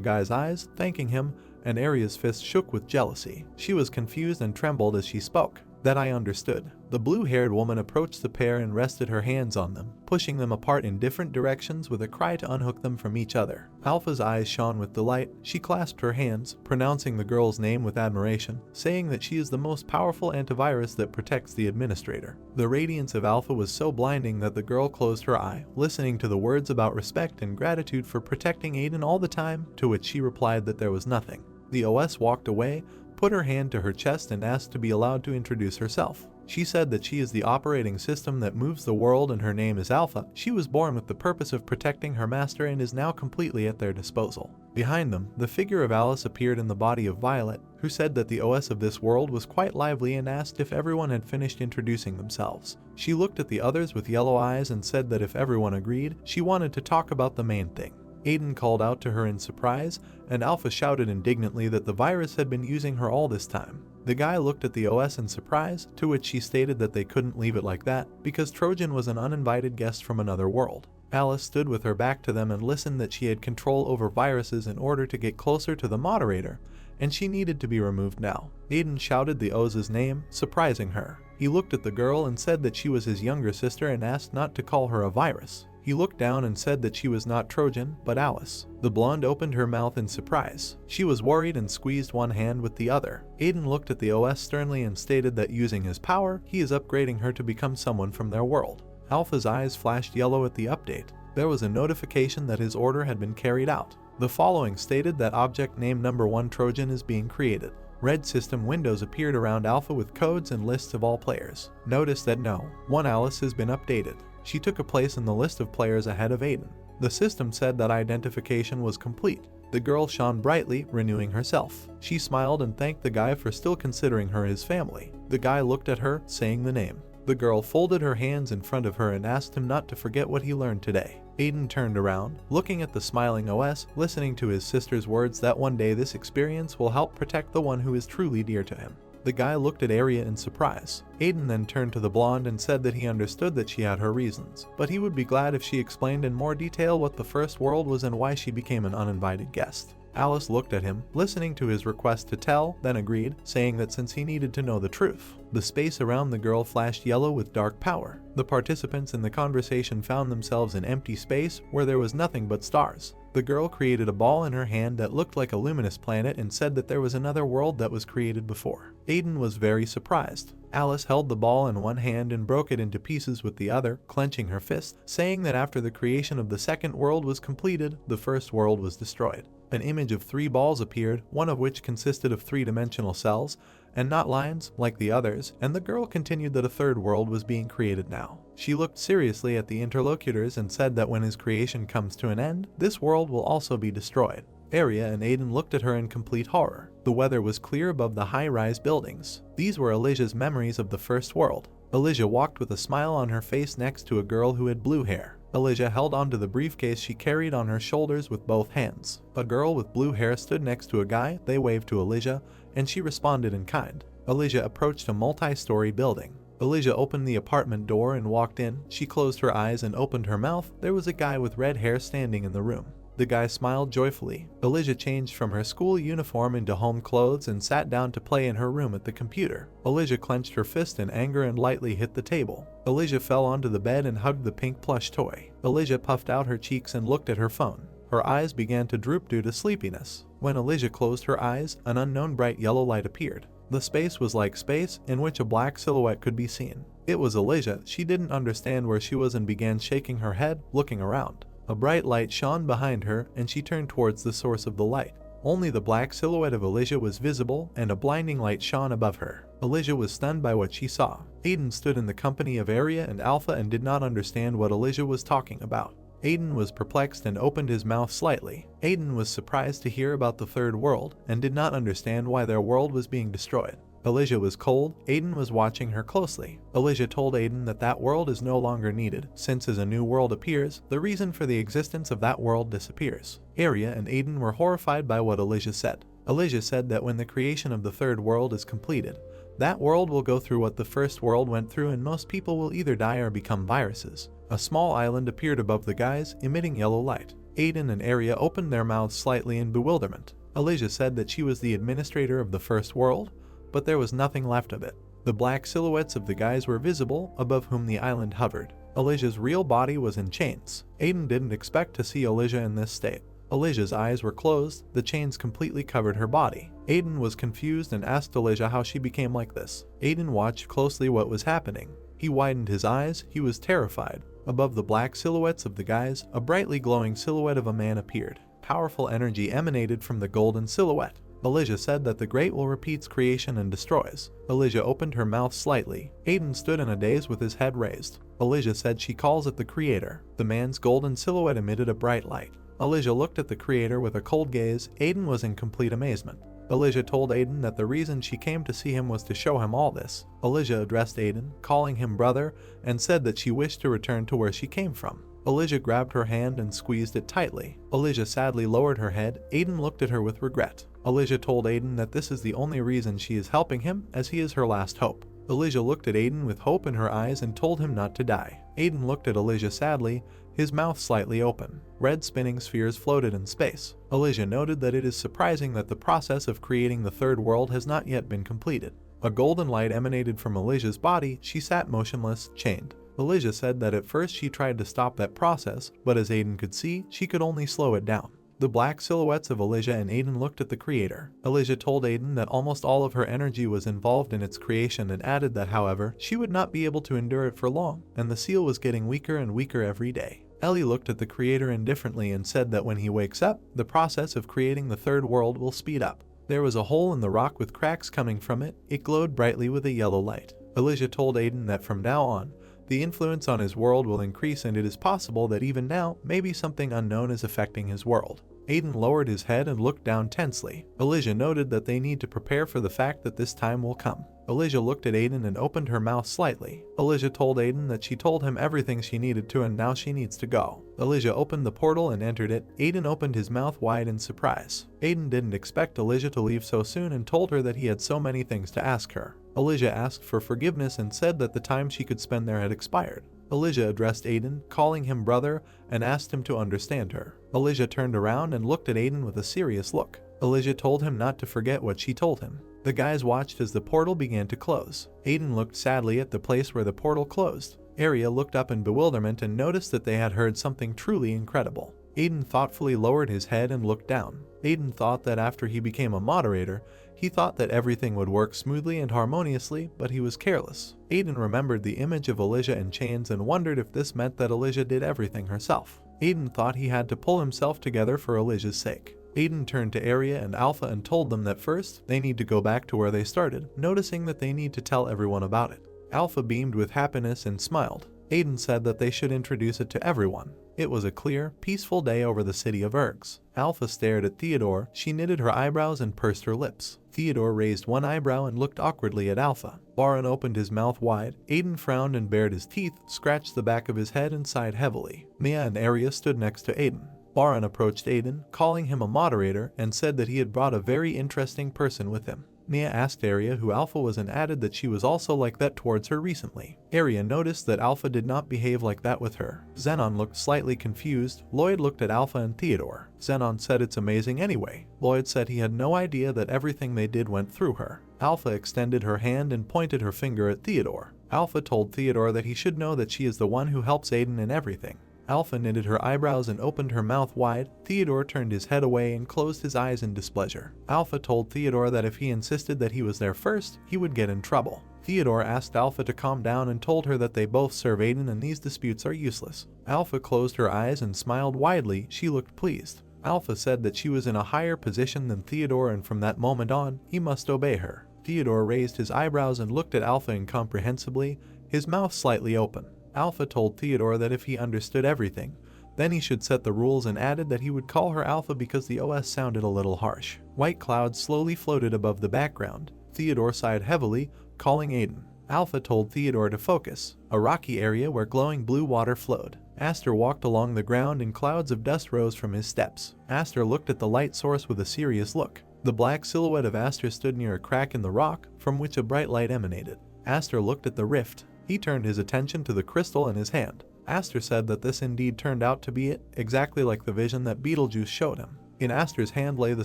guy's eyes, thanking him, and Area's fist shook with jealousy. She was confused and trembled as she spoke. That I understood. The blue-haired woman approached the pair and rested her hands on them, pushing them apart in different directions with a cry to unhook them from each other. Alpha's eyes shone with delight. She clasped her hands, pronouncing the girl's name with admiration, saying that she is the most powerful antivirus that protects the administrator. The radiance of Alpha was so blinding that the girl closed her eye, listening to the words about respect and gratitude for protecting Aiden all the time, to which she replied that there was nothing. The OS walked away, put her hand to her chest and asked to be allowed to introduce herself. She said that she is the operating system that moves the world and her name is Alpha. She was born with the purpose of protecting her master and is now completely at their disposal. Behind them, the figure of Alice appeared in the body of Violet, who said that the OS of this world was quite lively and asked if everyone had finished introducing themselves. She looked at the others with yellow eyes and said that if everyone agreed, she wanted to talk about the main thing. Aiden called out to her in surprise, and Alpha shouted indignantly that the virus had been using her all this time. The guy looked at the OS in surprise, to which she stated that they couldn't leave it like that because Trojan was an uninvited guest from another world. Alice stood with her back to them and listened that she had control over viruses in order to get closer to the moderator, and she needed to be removed now. Aiden shouted the Oz's name, surprising her. He looked at the girl and said that she was his younger sister and asked not to call her a virus. He looked down and said that she was not Trojan, but Alice. The blonde opened her mouth in surprise. She was worried and squeezed one hand with the other. Aiden looked at the OS sternly and stated that using his power, he is upgrading her to become someone from their world. Alpha's eyes flashed yellow at the update. There was a notification that his order had been carried out. The following stated that object name number 1 Trojan is being created. Red system windows appeared around Alpha with codes and lists of all players. Notice that no one Alice has been updated. She took a place in the list of players ahead of Aiden. The system said that identification was complete. The girl shone brightly, renewing herself. She smiled and thanked the guy for still considering her his family. The guy looked at her, saying the name. The girl folded her hands in front of her and asked him not to forget what he learned today. Aiden turned around, looking at the smiling OS, listening to his sister's words that one day this experience will help protect the one who is truly dear to him. The guy looked at Arya in surprise. Aiden then turned to the blonde and said that he understood that she had her reasons, but he would be glad if she explained in more detail what the first world was and why she became an uninvited guest. Alice looked at him, listening to his request to tell, then agreed, saying that since he needed to know the truth. The space around the girl flashed yellow with dark power. The participants in the conversation found themselves in empty space where there was nothing but stars. The girl created a ball in her hand that looked like a luminous planet and said that there was another world that was created before. Aiden was very surprised. Alice held the ball in one hand and broke it into pieces with the other, clenching her fist, saying that after the creation of the second world was completed, the first world was destroyed. An image of 3 balls appeared, one of which consisted of 3-dimensional cells, and not lines, like the others, and the girl continued that a third world was being created now. She looked seriously at the interlocutors and said that when his creation comes to an end, this world will also be destroyed. Arya and Aiden looked at her in complete horror. The weather was clear above the high-rise buildings. These were Elijah's memories of the first world. Elijah walked with a smile on her face next to a girl who had blue hair. Elijah held onto the briefcase she carried on her shoulders with both hands. A girl with blue hair stood next to a guy. They waved to Elijah, and she responded in kind. Elijah approached a multi-story building. Elijah opened the apartment door and walked in. She closed her eyes and opened her mouth. There was a guy with red hair standing in the room. The guy smiled joyfully. Elijah changed from her school uniform into home clothes and sat down to play in her room at the computer. Elijah clenched her fist in anger and lightly hit the table. Elijah fell onto the bed and hugged the pink plush toy. Elijah puffed out her cheeks and looked at her phone. Her eyes began to droop due to sleepiness. When Elijah closed her eyes, an unknown bright yellow light appeared. The space was like space, in which a black silhouette could be seen. It was Elijah. She didn't understand where she was and began shaking her head, looking around. A bright light shone behind her, and she turned towards the source of the light. Only the black silhouette of Elijah was visible, and a blinding light shone above her. Elijah was stunned by what she saw. Aiden stood in the company of Arya and Alpha and did not understand what Elijah was talking about. Aiden was perplexed and opened his mouth slightly. Aiden was surprised to hear about the third world, and did not understand why their world was being destroyed. Elijah was cold. Aiden was watching her closely. Elijah told Aiden that that world is no longer needed, since as a new world appears, the reason for the existence of that world disappears. Arya and Aiden were horrified by what Elijah said. Elijah said that when the creation of the third world is completed, that world will go through what the first world went through, and most people will either die or become viruses. A small island appeared above the guys, emitting yellow light. Aiden and Arya opened their mouths slightly in bewilderment. Elijah said that she was the administrator of the first world, but there was nothing left of it. The black silhouettes of the guys were visible, above whom the island hovered. Elijah's real body was in chains. Aiden didn't expect to see Elijah in this state. Elijah's eyes were closed, the chains completely covered her body. Aiden was confused and asked Elijah how she became like this. Aiden watched closely what was happening. He widened his eyes. He was terrified. Above the black silhouettes of the guys, a brightly glowing silhouette of a man appeared. Powerful energy emanated from the golden silhouette. Elijah said that the Great will repeats creation and destroys. Elijah opened her mouth slightly. Aiden stood in a daze with his head raised. Elijah said she calls it the Creator. The man's golden silhouette emitted a bright light. Elijah looked at the Creator with a cold gaze. Aiden was in complete amazement. Elijah told Aiden that the reason she came to see him was to show him all this. Elijah addressed Aiden, calling him brother, and said that she wished to return to where she came from. Elijah grabbed her hand and squeezed it tightly. Elijah sadly lowered her head. Aiden looked at her with regret. Elijah told Aiden that this is the only reason she is helping him, as he is her last hope. Elijah looked at Aiden with hope in her eyes and told him not to die. Aiden looked at Elijah sadly, his mouth slightly open. Red spinning spheres floated in space. Elijah noted that it is surprising that the process of creating the third world has not yet been completed. A golden light emanated from Elijah's body. She sat motionless, chained. Elijah said that at first she tried to stop that process, but as Aiden could see, she could only slow it down. The black silhouettes of Elijah and Aiden looked at the creator. Elijah told Aiden that almost all of her energy was involved in its creation and added that, however, she would not be able to endure it for long, and the seal was getting weaker and weaker every day. Ellie looked at the creator indifferently and said that when he wakes up, the process of creating the third world will speed up. There was a hole in the rock with cracks coming from it. It glowed brightly with a yellow light. Elijah told Aiden that from now on, the influence on his world will increase, and it is possible that even now, maybe something unknown is affecting his world. Aiden lowered his head and looked down tensely. Elijah noted that they need to prepare for the fact that this time will come. Elijah looked at Aiden and opened her mouth slightly. Elijah told Aiden that she told him everything she needed to and now she needs to go. Elijah opened the portal and entered it. Aiden opened his mouth wide in surprise. Aiden didn't expect Elijah to leave so soon and told her that he had so many things to ask her. Elijah asked for forgiveness and said that the time she could spend there had expired. Elijah addressed Aiden, calling him brother, and asked him to understand her. Elijah turned around and looked at Aiden with a serious look. Elijah told him not to forget what she told him. The guys watched as the portal began to close. Aiden looked sadly at the place where the portal closed. Arya looked up in bewilderment and noticed that they had heard something truly incredible. Aiden thoughtfully lowered his head and looked down. Aiden thought that after he became a moderator, he thought that everything would work smoothly and harmoniously, but he was careless. Aiden remembered the image of Elijah in chains and wondered if this meant that Elijah did everything herself. Aiden thought he had to pull himself together for Elijah's sake. Aiden turned to Arya and Alpha and told them that first, they need to go back to where they started, noticing that they need to tell everyone about it. Alpha beamed with happiness and smiled. Aiden said that they should introduce it to everyone. It was a clear, peaceful day over the city of Ergs. Alpha stared at Theodore. She knitted her eyebrows and pursed her lips. Theodore raised one eyebrow and looked awkwardly at Alpha. Baron opened his mouth wide. Aiden frowned and bared his teeth, scratched the back of his head and sighed heavily. Mia and Arya stood next to Aiden. Baron approached Aiden, calling him a moderator, and said that he had brought a very interesting person with him. Mia asked Arya who Alpha was and added that she was also like that towards her recently. Arya noticed that Alpha did not behave like that with her. Xenon looked slightly confused. Lloyd looked at Alpha and Theodore. Xenon said it's amazing anyway. Lloyd said he had no idea that everything they did went through her. Alpha extended her hand and pointed her finger at Theodore. Alpha told Theodore that he should know that she is the one who helps Aiden in everything. Alpha knitted her eyebrows and opened her mouth wide. Theodore turned his head away and closed his eyes in displeasure. Alpha told Theodore that if he insisted that he was there first, he would get in trouble. Theodore asked Alpha to calm down and told her that they both serve Aiden and these disputes are useless. Alpha closed her eyes and smiled widely. She looked pleased. Alpha said that she was in a higher position than Theodore and from that moment on, he must obey her. Theodore raised his eyebrows and looked at Alpha incomprehensibly, his mouth slightly open. Alpha told Theodore that if he understood everything, then he should set the rules and added that he would call her Alpha because the OS sounded a little harsh. White clouds slowly floated above the background. Theodore sighed heavily, calling Aiden. Alpha told Theodore to focus, a rocky area where glowing blue water flowed. Aster walked along the ground and clouds of dust rose from his steps. Aster looked at the light source with a serious look. The black silhouette of Aster stood near a crack in the rock, from which a bright light emanated. Aster looked at the rift. He turned his attention to the crystal in his hand. Aster said that this indeed turned out to be it, exactly like the vision that Beetlejuice showed him. In Aster's hand lay the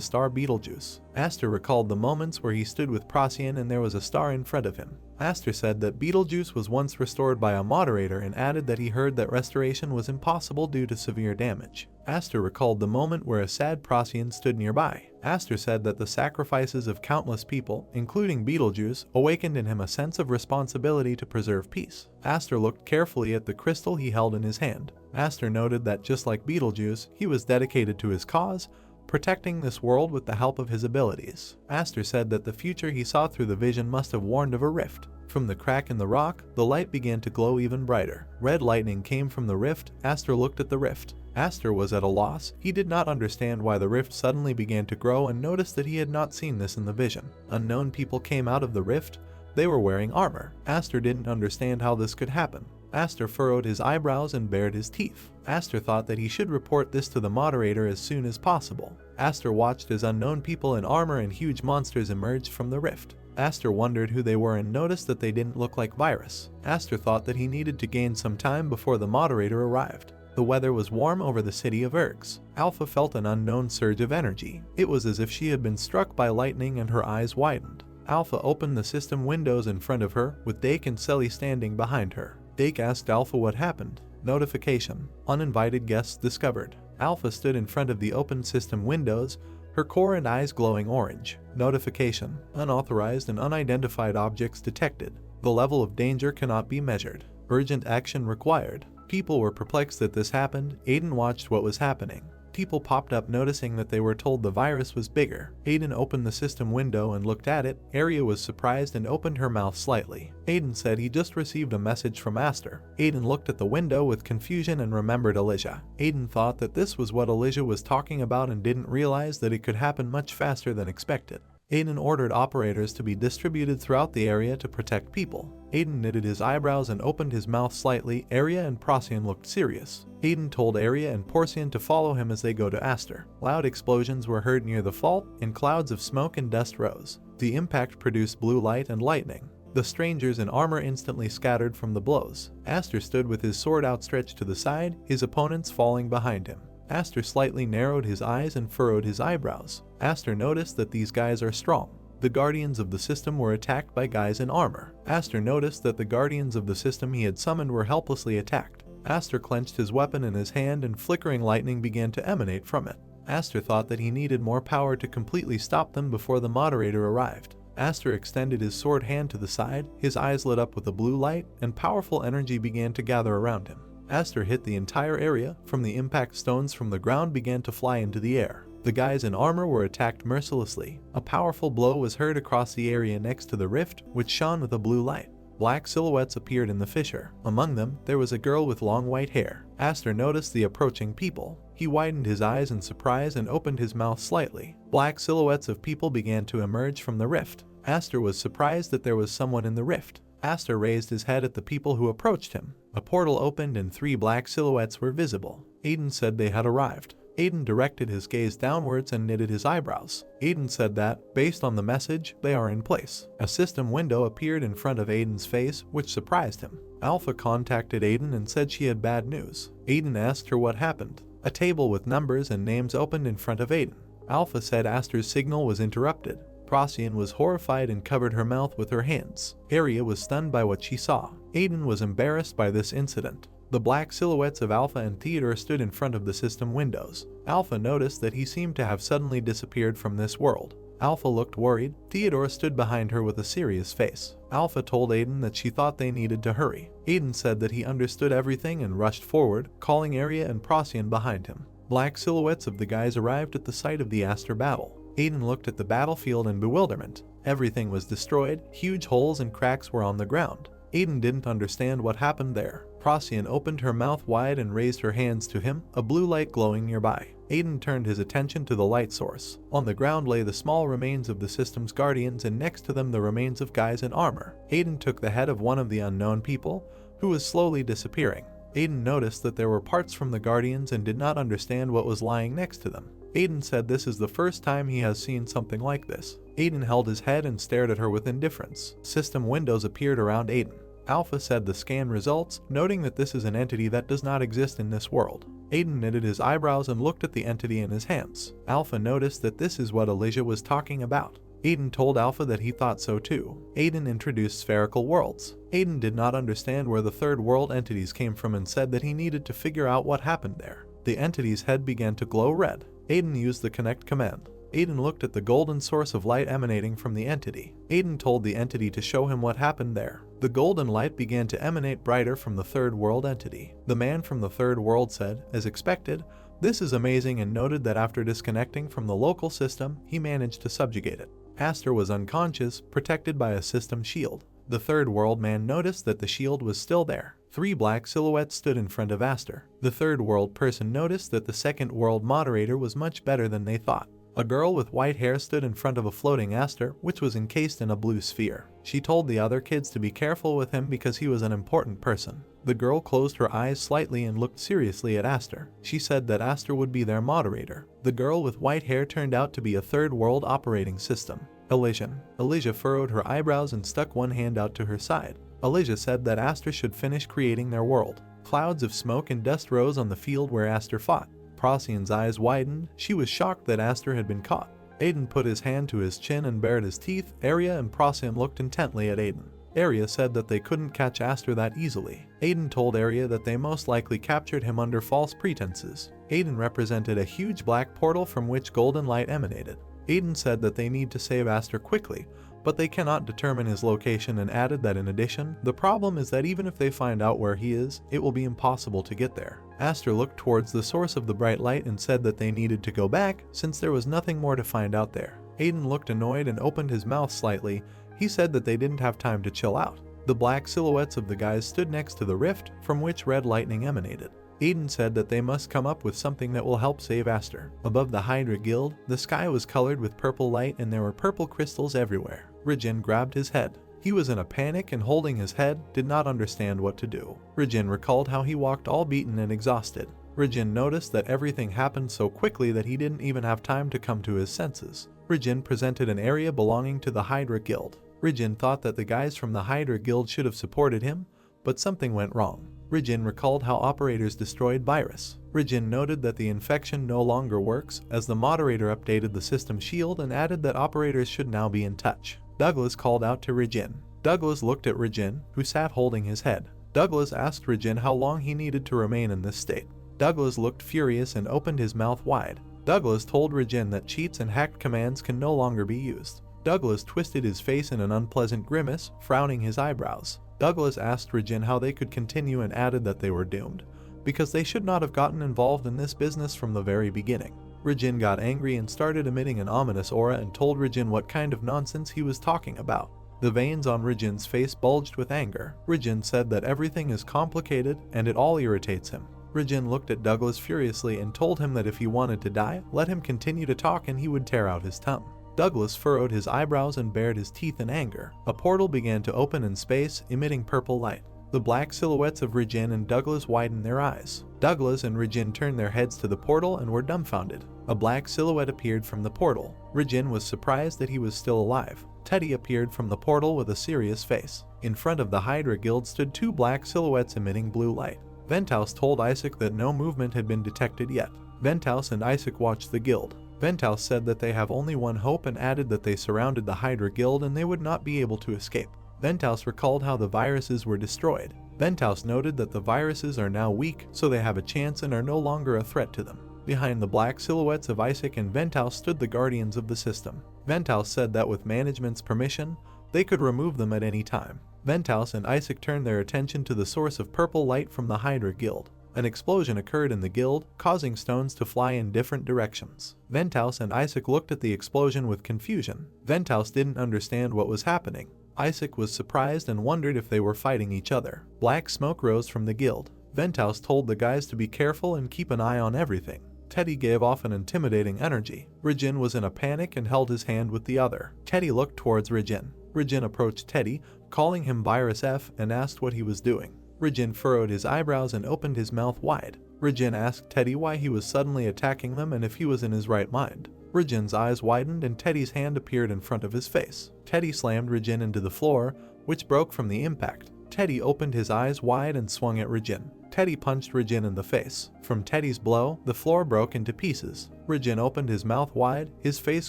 star Beetlejuice. Aster recalled the moments where he stood with Procyon and there was a star in front of him. Aster said that Beetlejuice was once restored by a moderator and added that he heard that restoration was impossible due to severe damage. Aster recalled the moment where a sad Procyon stood nearby. Aster said that the sacrifices of countless people, including Beetlejuice, awakened in him a sense of responsibility to preserve peace. Aster looked carefully at the crystal he held in his hand. Aster noted that just like Beetlejuice, he was dedicated to his cause, protecting this world with the help of his abilities. Aster said that the future he saw through the vision must have warned of a rift. From the crack in the rock, the light began to glow even brighter. Red lightning came from the rift. Aster looked at the rift. Aster was at a loss. He did not understand why the rift suddenly began to grow and noticed that he had not seen this in the vision. Unknown people came out of the rift. They were wearing armor. Aster didn't understand how this could happen. Aster furrowed his eyebrows and bared his teeth. Aster thought that he should report this to the moderator as soon as possible. Aster watched as unknown people in armor and huge monsters emerged from the rift. Aster wondered who they were and noticed that they didn't look like virus. Aster thought that he needed to gain some time before the moderator arrived. The weather was warm over the city of Ergs. Alpha felt an unknown surge of energy. It was as if she had been struck by lightning and her eyes widened. Alpha opened the system windows in front of her, with Dake and Selly standing behind her. Dake asked Alpha what happened. Notification. Uninvited guests discovered. Alpha stood in front of the open system windows, her core and eyes glowing orange. Notification. Unauthorized and unidentified objects detected. The level of danger cannot be measured. Urgent action required. People were perplexed that this happened. Aiden watched what was happening. People popped up noticing that they were told the virus was bigger. Aiden opened the system window and looked at it. Arya was surprised and opened her mouth slightly. Aiden said he just received a message from Aster. Aiden looked at the window with confusion and remembered Elijah. Aiden thought that this was what Elijah was talking about and didn't realize that it could happen much faster than expected. Aiden ordered operators to be distributed throughout the area to protect people. Aiden knitted his eyebrows and opened his mouth slightly. Arya and Procyon looked serious. Aiden told Arya and Porcian to follow him as they go to Aster. Loud explosions were heard near the fault, and clouds of smoke and dust rose. The impact produced blue light and lightning. The strangers in armor instantly scattered from the blows. Aster stood with his sword outstretched to the side, his opponents falling behind him. Aster slightly narrowed his eyes and furrowed his eyebrows. Aster noticed that these guys are strong. The guardians of the system were attacked by guys in armor. Aster noticed that the guardians of the system he had summoned were helplessly attacked. Aster clenched his weapon in his hand and flickering lightning began to emanate from it. Aster thought that he needed more power to completely stop them before the moderator arrived. Aster extended his sword hand to the side, his eyes lit up with a blue light, and powerful energy began to gather around him. Aster hit the entire area. From the impact, stones from the ground began to fly into the air. The guys in armor were attacked mercilessly. A powerful blow was heard across the area next to the rift, which shone with a blue light. Black silhouettes appeared in the fissure. Among them, there was a girl with long white hair. Aster noticed the approaching people. He widened his eyes in surprise and opened his mouth slightly. Black silhouettes of people began to emerge from the rift. Aster was surprised that there was someone in the rift. Aster raised his head at the people who approached him. A portal opened and 3 black silhouettes were visible. Aiden said they had arrived. Aiden directed his gaze downwards and knitted his eyebrows. Aiden said that, based on the message, they are in place. A system window appeared in front of Aiden's face, which surprised him. Alpha contacted Aiden and said she had bad news. Aiden asked her what happened. A table with numbers and names opened in front of Aiden. Alpha said Aster's signal was interrupted. Procyon was horrified and covered her mouth with her hands. Arya was stunned by what she saw. Aiden was embarrassed by this incident. The black silhouettes of Alpha and Theodore stood in front of the system windows. Alpha noticed that he seemed to have suddenly disappeared from this world. Alpha looked worried. Theodore stood behind her with a serious face. Alpha told Aiden that she thought they needed to hurry. Aiden said that he understood everything and rushed forward, calling Arya and Procyon behind him. Black silhouettes of the guys arrived at the site of the Aster battle. Aiden looked at the battlefield in bewilderment. Everything was destroyed. Huge holes and cracks were on the ground. Aiden didn't understand what happened there. Procyon opened her mouth wide and raised her hands to him, a blue light glowing nearby. Aiden turned his attention to the light source. On the ground lay the small remains of the system's guardians and next to them the remains of guys in armor. Aiden took the head of one of the unknown people, who was slowly disappearing. Aiden noticed that there were parts from the guardians and did not understand what was lying next to them. Aiden said this is the first time he has seen something like this. Aiden held his head and stared at her with indifference. System windows appeared around Aiden. Alpha said the scan results, noting that this is an entity that does not exist in this world. Aiden knitted his eyebrows and looked at the entity in his hands. Alpha noticed that this is what Elijah was talking about. Aiden told Alpha that he thought so too. Aiden introduced spherical worlds. Aiden did not understand where the third world entities came from and said that he needed to figure out what happened there. The entity's head began to glow red. Aiden used the connect command. Aiden looked at the golden source of light emanating from the entity. Aiden told the entity to show him what happened there. The golden light began to emanate brighter from the third world entity. The man from the third world said, as expected, "This is amazing," and noted that after disconnecting from the local system, he managed to subjugate it. Aster was unconscious, protected by a system shield. The third world man noticed that the shield was still there. 3 black silhouettes stood in front of Aster. The third world person noticed that the second world moderator was much better than they thought. A girl with white hair stood in front of a floating Aster, which was encased in a blue sphere. She told the other kids to be careful with him because he was an important person. The girl closed her eyes slightly and looked seriously at Aster. She said that Aster would be their moderator. The girl with white hair turned out to be a third world operating system. Elijah furrowed her eyebrows and stuck one hand out to her side. Elijah said that Aster should finish creating their world. Clouds of smoke and dust rose on the field where Aster fought. Procyan's eyes widened. She was shocked that Aster had been caught. Aiden put his hand to his chin and bared his teeth. Arya and Procyan looked intently at Aiden. Arya said that they couldn't catch Aster that easily. Aiden told Arya that they most likely captured him under false pretenses. Aiden represented a huge black portal from which golden light emanated. Aiden said that they need to save Aster quickly, but they cannot determine his location, and added that in addition, the problem is that even if they find out where he is, it will be impossible to get there. Aster looked towards the source of the bright light and said that they needed to go back since there was nothing more to find out there. Aiden looked annoyed and opened his mouth slightly. He said that they didn't have time to chill out. The black silhouettes of the guys stood next to the rift from which red lightning emanated. Aiden said that they must come up with something that will help save Aster. Above the Hydra Guild, the sky was colored with purple light and there were purple crystals everywhere. Rijin grabbed his head. He was in a panic and holding his head, did not understand what to do. Rijin recalled how he walked all beaten and exhausted. Rijin noticed that everything happened so quickly that he didn't even have time to come to his senses. Rijin presented an area belonging to the Hydra Guild. Rijin thought that the guys from the Hydra Guild should have supported him, but something went wrong. Rijin recalled how operators destroyed Virus. Rijin noted that the infection no longer works, as the moderator updated the system shield and added that operators should now be in touch. Douglas called out to Rijin. Douglas looked at Rijin, who sat holding his head. Douglas asked Rijin how long he needed to remain in this state. Douglas looked furious and opened his mouth wide. Douglas told Rijin that cheats and hacked commands can no longer be used. Douglas twisted his face in an unpleasant grimace, frowning his eyebrows. Douglas asked Rijin how they could continue and added that they were doomed, because they should not have gotten involved in this business from the very beginning. Rijin got angry and started emitting an ominous aura and told Rijin what kind of nonsense he was talking about. The veins on Rijin's face bulged with anger. Rijin said that everything is complicated and it all irritates him. Rijin looked at Douglas furiously and told him that if he wanted to die, let him continue to talk and he would tear out his tongue. Douglas furrowed his eyebrows and bared his teeth in anger. A portal began to open in space, emitting purple light. The black silhouettes of Rijin and Douglas widened their eyes. Douglas and Rijin turned their heads to the portal and were dumbfounded. A black silhouette appeared from the portal. Rijin was surprised that he was still alive. Teddy appeared from the portal with a serious face. In front of the Hydra Guild stood two black silhouettes emitting blue light. Venthouse told Isaac that no movement had been detected yet. Venthouse and Isaac watched the guild. Venthouse said that they have only one hope and added that they surrounded the Hydra Guild and they would not be able to escape. Venthouse recalled how the viruses were destroyed. Venthouse noted that the viruses are now weak, so they have a chance and are no longer a threat to them. Behind the black silhouettes of Isaac and Venthouse stood the guardians of the system. Venthouse said that with management's permission, they could remove them at any time. Venthouse and Isaac turned their attention to the source of purple light from the Hydra Guild. An explosion occurred in the guild, causing stones to fly in different directions. Venthouse and Isaac looked at the explosion with confusion. Venthouse didn't understand what was happening. Isaac was surprised and wondered if they were fighting each other. Black smoke rose from the guild. Venthouse told the guys to be careful and keep an eye on everything. Teddy gave off an intimidating energy. Rijin was in a panic and held his hand with the other. Teddy looked towards Rijin. Rijin approached Teddy, calling him Virus F, and asked what he was doing. Rijin furrowed his eyebrows and opened his mouth wide. Rijin asked Teddy why he was suddenly attacking them and if he was in his right mind. Rijin's eyes widened and Teddy's hand appeared in front of his face. Teddy slammed Rijin into the floor, which broke from the impact. Teddy opened his eyes wide and swung at Rijin. Teddy punched Rijin in the face. From Teddy's blow, the floor broke into pieces. Rijin opened his mouth wide, his face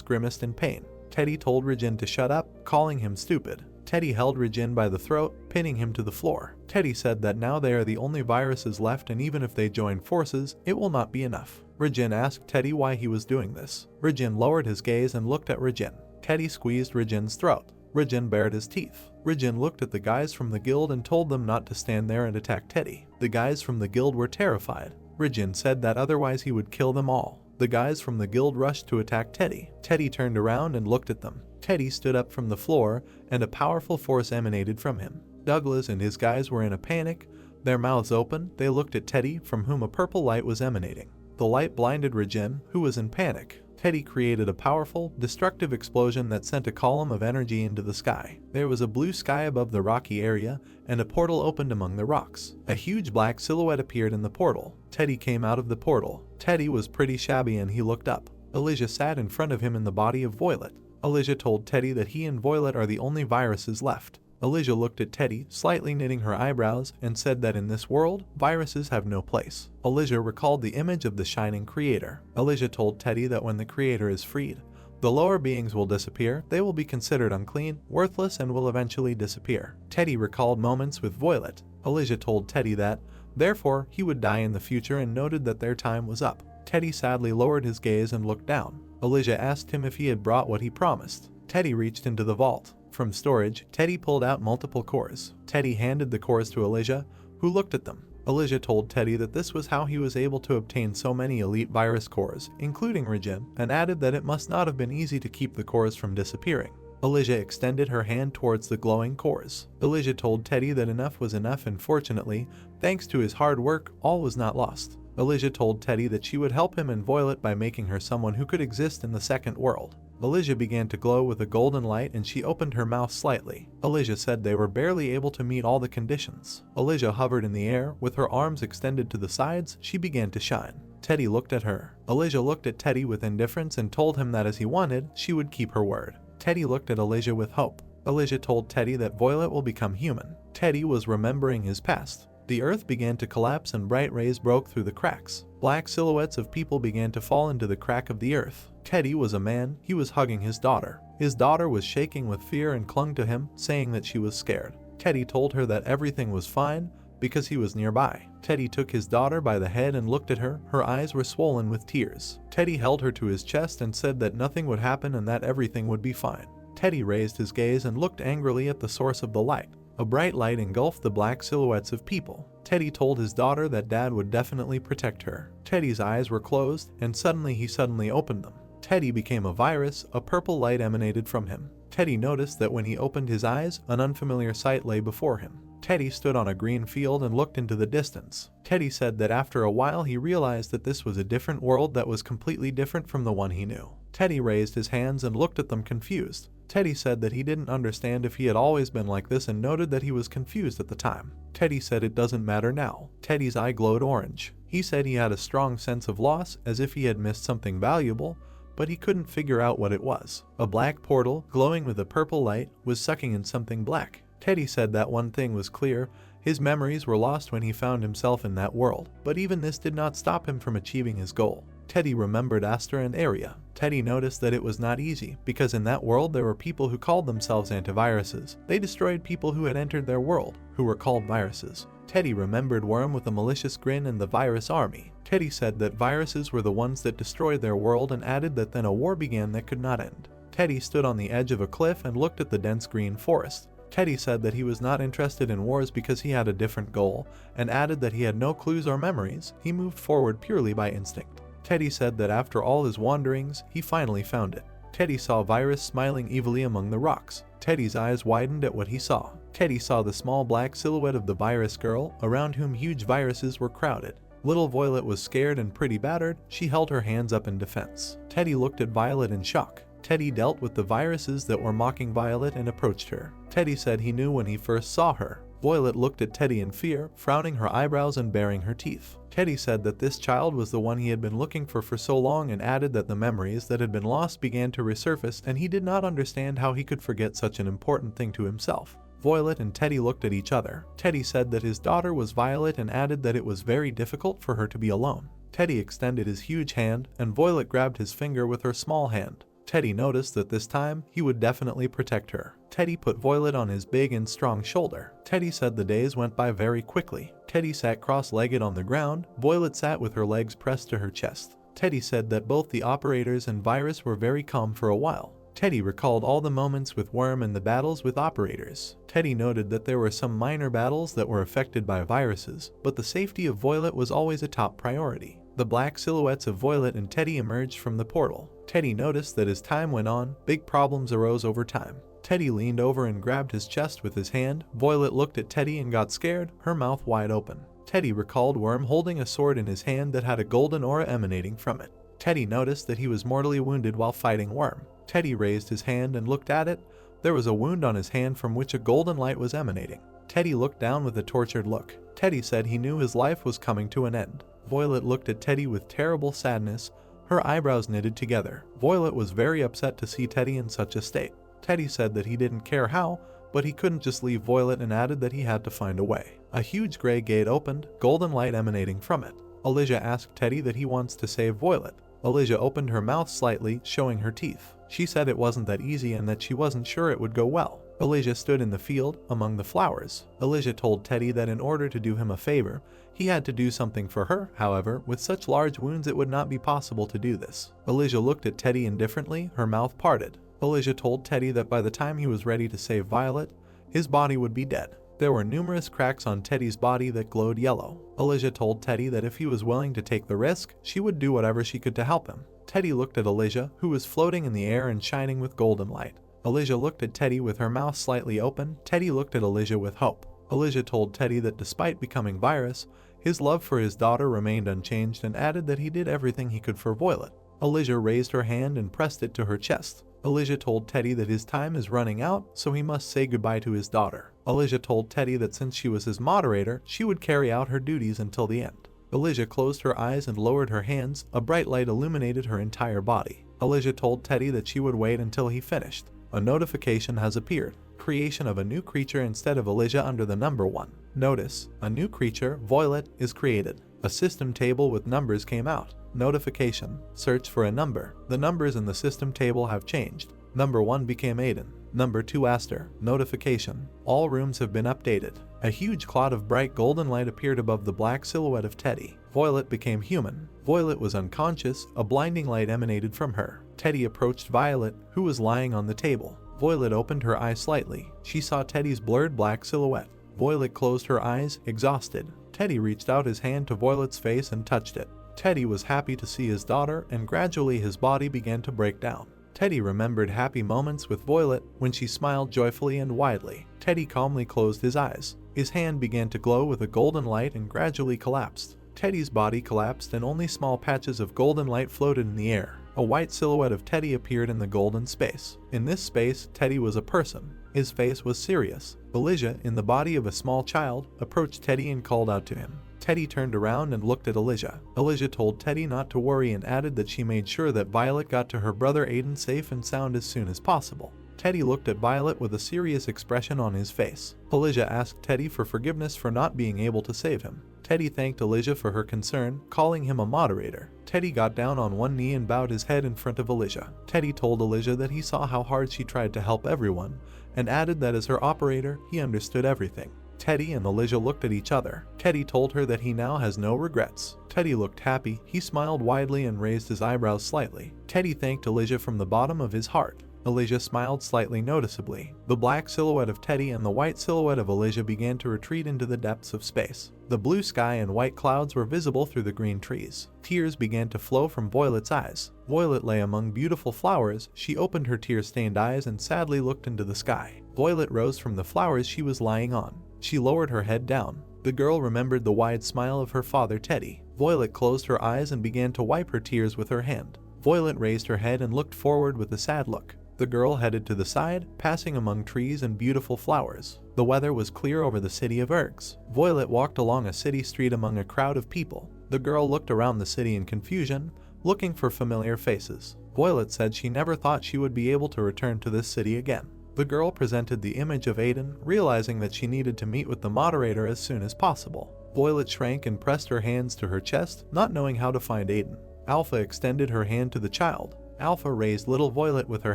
grimaced in pain. Teddy told Rijin to shut up, calling him stupid. Teddy held Rijin by the throat, pinning him to the floor. Teddy said that now they are the only viruses left and even if they join forces, it will not be enough. Rijin asked Teddy why he was doing this. Rijin lowered his gaze and looked at Rijin. Teddy squeezed Rijin's throat. Rijin bared his teeth. Rijin looked at the guys from the guild and told them not to stand there and attack Teddy. The guys from the guild were terrified. Rijin said that otherwise he would kill them all. The guys from the guild rushed to attack Teddy. Teddy turned around and looked at them. Teddy stood up from the floor, and a powerful force emanated from him. Douglas and his guys were in a panic. Their mouths open, they looked at Teddy, from whom a purple light was emanating. The light blinded Rijin, who was in panic. Teddy created a powerful, destructive explosion that sent a column of energy into the sky. There was a blue sky above the rocky area, and a portal opened among the rocks. A huge black silhouette appeared in the portal. Teddy came out of the portal. Teddy was pretty shabby and he looked up. Elijah sat in front of him in the body of Violet. Elijah told Teddy that he and Violet are the only viruses left. Elijah looked at Teddy, slightly knitting her eyebrows, and said that in this world, viruses have no place. Elijah recalled the image of the shining creator. Elijah told Teddy that when the creator is freed, the lower beings will disappear, they will be considered unclean, worthless, and will eventually disappear. Teddy recalled moments with Violet. Elijah told Teddy that, therefore, he would die in the future and noted that their time was up. Teddy sadly lowered his gaze and looked down. Elijah asked him if he had brought what he promised. Teddy reached into the vault. From storage, Teddy pulled out multiple cores. Teddy handed the cores to Elijah, who looked at them. Elijah told Teddy that this was how he was able to obtain so many elite virus cores, including Regin, and added that it must not have been easy to keep the cores from disappearing. Elijah extended her hand towards the glowing cores. Elijah told Teddy that enough was enough, and fortunately, thanks to his hard work, all was not lost. Elijah told Teddy that she would help him and Violet by making her someone who could exist in the second world. Elijah began to glow with a golden light and she opened her mouth slightly. Elijah said they were barely able to meet all the conditions. Elijah hovered in the air, with her arms extended to the sides, she began to shine. Teddy looked at her. Elijah looked at Teddy with indifference and told him that as he wanted, she would keep her word. Teddy looked at Elijah with hope. Elijah told Teddy that Violet will become human. Teddy was remembering his past. The earth began to collapse and bright rays broke through the cracks. Black silhouettes of people began to fall into the crack of the earth. Teddy was a man, he was hugging his daughter. His daughter was shaking with fear and clung to him, saying that she was scared. Teddy told her that everything was fine because he was nearby. Teddy took his daughter by the head and looked at her, her eyes were swollen with tears. Teddy held her to his chest and said that nothing would happen and that everything would be fine. Teddy raised his gaze and looked angrily at the source of the light. A bright light engulfed the black silhouettes of people. Teddy told his daughter that Dad would definitely protect her. Teddy's eyes were closed, and he suddenly opened them. Teddy became a virus, a purple light emanated from him. Teddy noticed that when he opened his eyes, an unfamiliar sight lay before him. Teddy stood on a green field and looked into the distance. Teddy said that after a while he realized that this was a different world that was completely different from the one he knew. Teddy raised his hands and looked at them confused. Teddy said that he didn't understand if he had always been like this and noted that he was confused at the time. Teddy said it doesn't matter now. Teddy's eye glowed orange. He said he had a strong sense of loss, as if he had missed something valuable, but he couldn't figure out what it was. A black portal, glowing with a purple light, was sucking in something black. Teddy said that one thing was clear, his memories were lost when he found himself in that world, but even this did not stop him from achieving his goal. Teddy remembered Aster and Area. Teddy noticed that it was not easy, because in that world there were people who called themselves antiviruses. They destroyed people who had entered their world, who were called viruses. Teddy remembered Worm with a malicious grin and the virus army. Teddy said that viruses were the ones that destroyed their world and added that then a war began that could not end. Teddy stood on the edge of a cliff and looked at the dense green forest. Teddy said that he was not interested in wars because he had a different goal, and added that he had no clues or memories, he moved forward purely by instinct. Teddy said that after all his wanderings, he finally found it. Teddy saw Virus smiling evilly among the rocks. Teddy's eyes widened at what he saw. Teddy saw the small black silhouette of the virus girl, around whom huge viruses were crowded. Little Violet was scared and pretty battered, she held her hands up in defense. Teddy looked at Violet in shock. Teddy dealt with the viruses that were mocking Violet and approached her. Teddy said he knew when he first saw her. Violet looked at Teddy in fear, frowning her eyebrows and baring her teeth. Teddy said that this child was the one he had been looking for so long and added that the memories that had been lost began to resurface and he did not understand how he could forget such an important thing to himself. Violet and Teddy looked at each other. Teddy said that his daughter was Violet and added that it was very difficult for her to be alone. Teddy extended his huge hand and Violet grabbed his finger with her small hand. Teddy noticed that this time, he would definitely protect her. Teddy put Violet on his big and strong shoulder. Teddy said the days went by very quickly. Teddy sat cross-legged on the ground. Violet sat with her legs pressed to her chest. Teddy said that both the operators and Virus were very calm for a while. Teddy recalled all the moments with Worm and the battles with operators. Teddy noted that there were some minor battles that were affected by viruses, but the safety of Violet was always a top priority. The black silhouettes of Violet and Teddy emerged from the portal. Teddy noticed that as time went on, big problems arose over time. Teddy leaned over and grabbed his chest with his hand. Violet looked at Teddy and got scared, her mouth wide open. Teddy recalled Worm holding a sword in his hand that had a golden aura emanating from it. Teddy noticed that he was mortally wounded while fighting Worm. Teddy raised his hand and looked at it. There was a wound on his hand from which a golden light was emanating. Teddy looked down with a tortured look. Teddy said he knew his life was coming to an end. Violet looked at Teddy with terrible sadness, her eyebrows knitted together. Violet was very upset to see Teddy in such a state. Teddy said that he didn't care how, but he couldn't just leave Violet, and added that he had to find a way. A huge gray gate opened, golden light emanating from it. Elijah asked Teddy that he wants to save Violet. Elijah opened her mouth slightly, showing her teeth. She said it wasn't that easy and that she wasn't sure it would go well. Elijah stood in the field, among the flowers. Elijah told Teddy that in order to do him a favor, he had to do something for her. However, with such large wounds it would not be possible to do this. Elijah looked at Teddy indifferently, her mouth parted. Elijah told Teddy that by the time he was ready to save Violet, his body would be dead. There were numerous cracks on Teddy's body that glowed yellow. Elijah told Teddy that if he was willing to take the risk, she would do whatever she could to help him. Teddy looked at Elijah, who was floating in the air and shining with golden light. Elijah looked at Teddy with her mouth slightly open. Teddy looked at Elijah with hope. Elijah told Teddy that despite becoming virus, his love for his daughter remained unchanged, and added that he did everything he could for Violet. Elijah raised her hand and pressed it to her chest. Elijah told Teddy that his time is running out, so he must say goodbye to his daughter. Elijah told Teddy that since she was his moderator, she would carry out her duties until the end. Elijah closed her eyes and lowered her hands. A bright light illuminated her entire body. Elijah told Teddy that she would wait until he finished. A notification has appeared. Creation of a new creature instead of Elijah under the number 1. Notice, a new creature, Violet, is created. A system table with numbers came out. Notification, search for a number. The numbers in the system table have changed. Number 1 became Aiden. Number 2 Aster. Notification, all rooms have been updated. A huge cloud of bright golden light appeared above the black silhouette of Teddy. Violet became human. Violet was unconscious. A blinding light emanated from her. Teddy approached Violet, who was lying on the table. Violet opened her eyes slightly. She saw Teddy's blurred black silhouette. Violet closed her eyes, exhausted. Teddy reached out his hand to Violet's face and touched it. Teddy was happy to see his daughter, and gradually his body began to break down. Teddy remembered happy moments with Violet when she smiled joyfully and widely. Teddy calmly closed his eyes. His hand began to glow with a golden light and gradually collapsed. Teddy's body collapsed and only small patches of golden light floated in the air. A white silhouette of Teddy appeared in the golden space. In this space, Teddy was a person. His face was serious. Elijah, in the body of a small child, approached Teddy and called out to him. Teddy turned around and looked at Elijah. Elijah told Teddy not to worry and added that she made sure that Violet got to her brother Aiden safe and sound as soon as possible. Teddy looked at Violet with a serious expression on his face. Elijah asked Teddy for forgiveness for not being able to save him. Teddy thanked Elijah for her concern, calling him a moderator. Teddy got down on one knee and bowed his head in front of Elijah. Teddy told Elijah that he saw how hard she tried to help everyone, and added that as her operator, he understood everything. Teddy and Elijah looked at each other. Teddy told her that he now has no regrets. Teddy looked happy. He smiled widely and raised his eyebrows slightly. Teddy thanked Elijah from the bottom of his heart. Elijah smiled slightly noticeably. The black silhouette of Teddy and the white silhouette of Elijah began to retreat into the depths of space. The blue sky and white clouds were visible through the green trees. Tears began to flow from Violet's eyes. Violet lay among beautiful flowers. She opened her tear-stained eyes and sadly looked into the sky. Violet rose from the flowers she was lying on. She lowered her head down. The girl remembered the wide smile of her father Teddy. Violet closed her eyes and began to wipe her tears with her hand. Violet raised her head and looked forward with a sad look. The girl headed to the side, passing among trees and beautiful flowers. The weather was clear over the city of Ergs. Violet walked along a city street among a crowd of people. The girl looked around the city in confusion, looking for familiar faces. Violet said she never thought she would be able to return to this city again. The girl presented the image of Aiden, realizing that she needed to meet with the moderator as soon as possible. Violet shrank and pressed her hands to her chest, not knowing how to find Aiden. Alpha extended her hand to the child. Alpha raised little Violet with her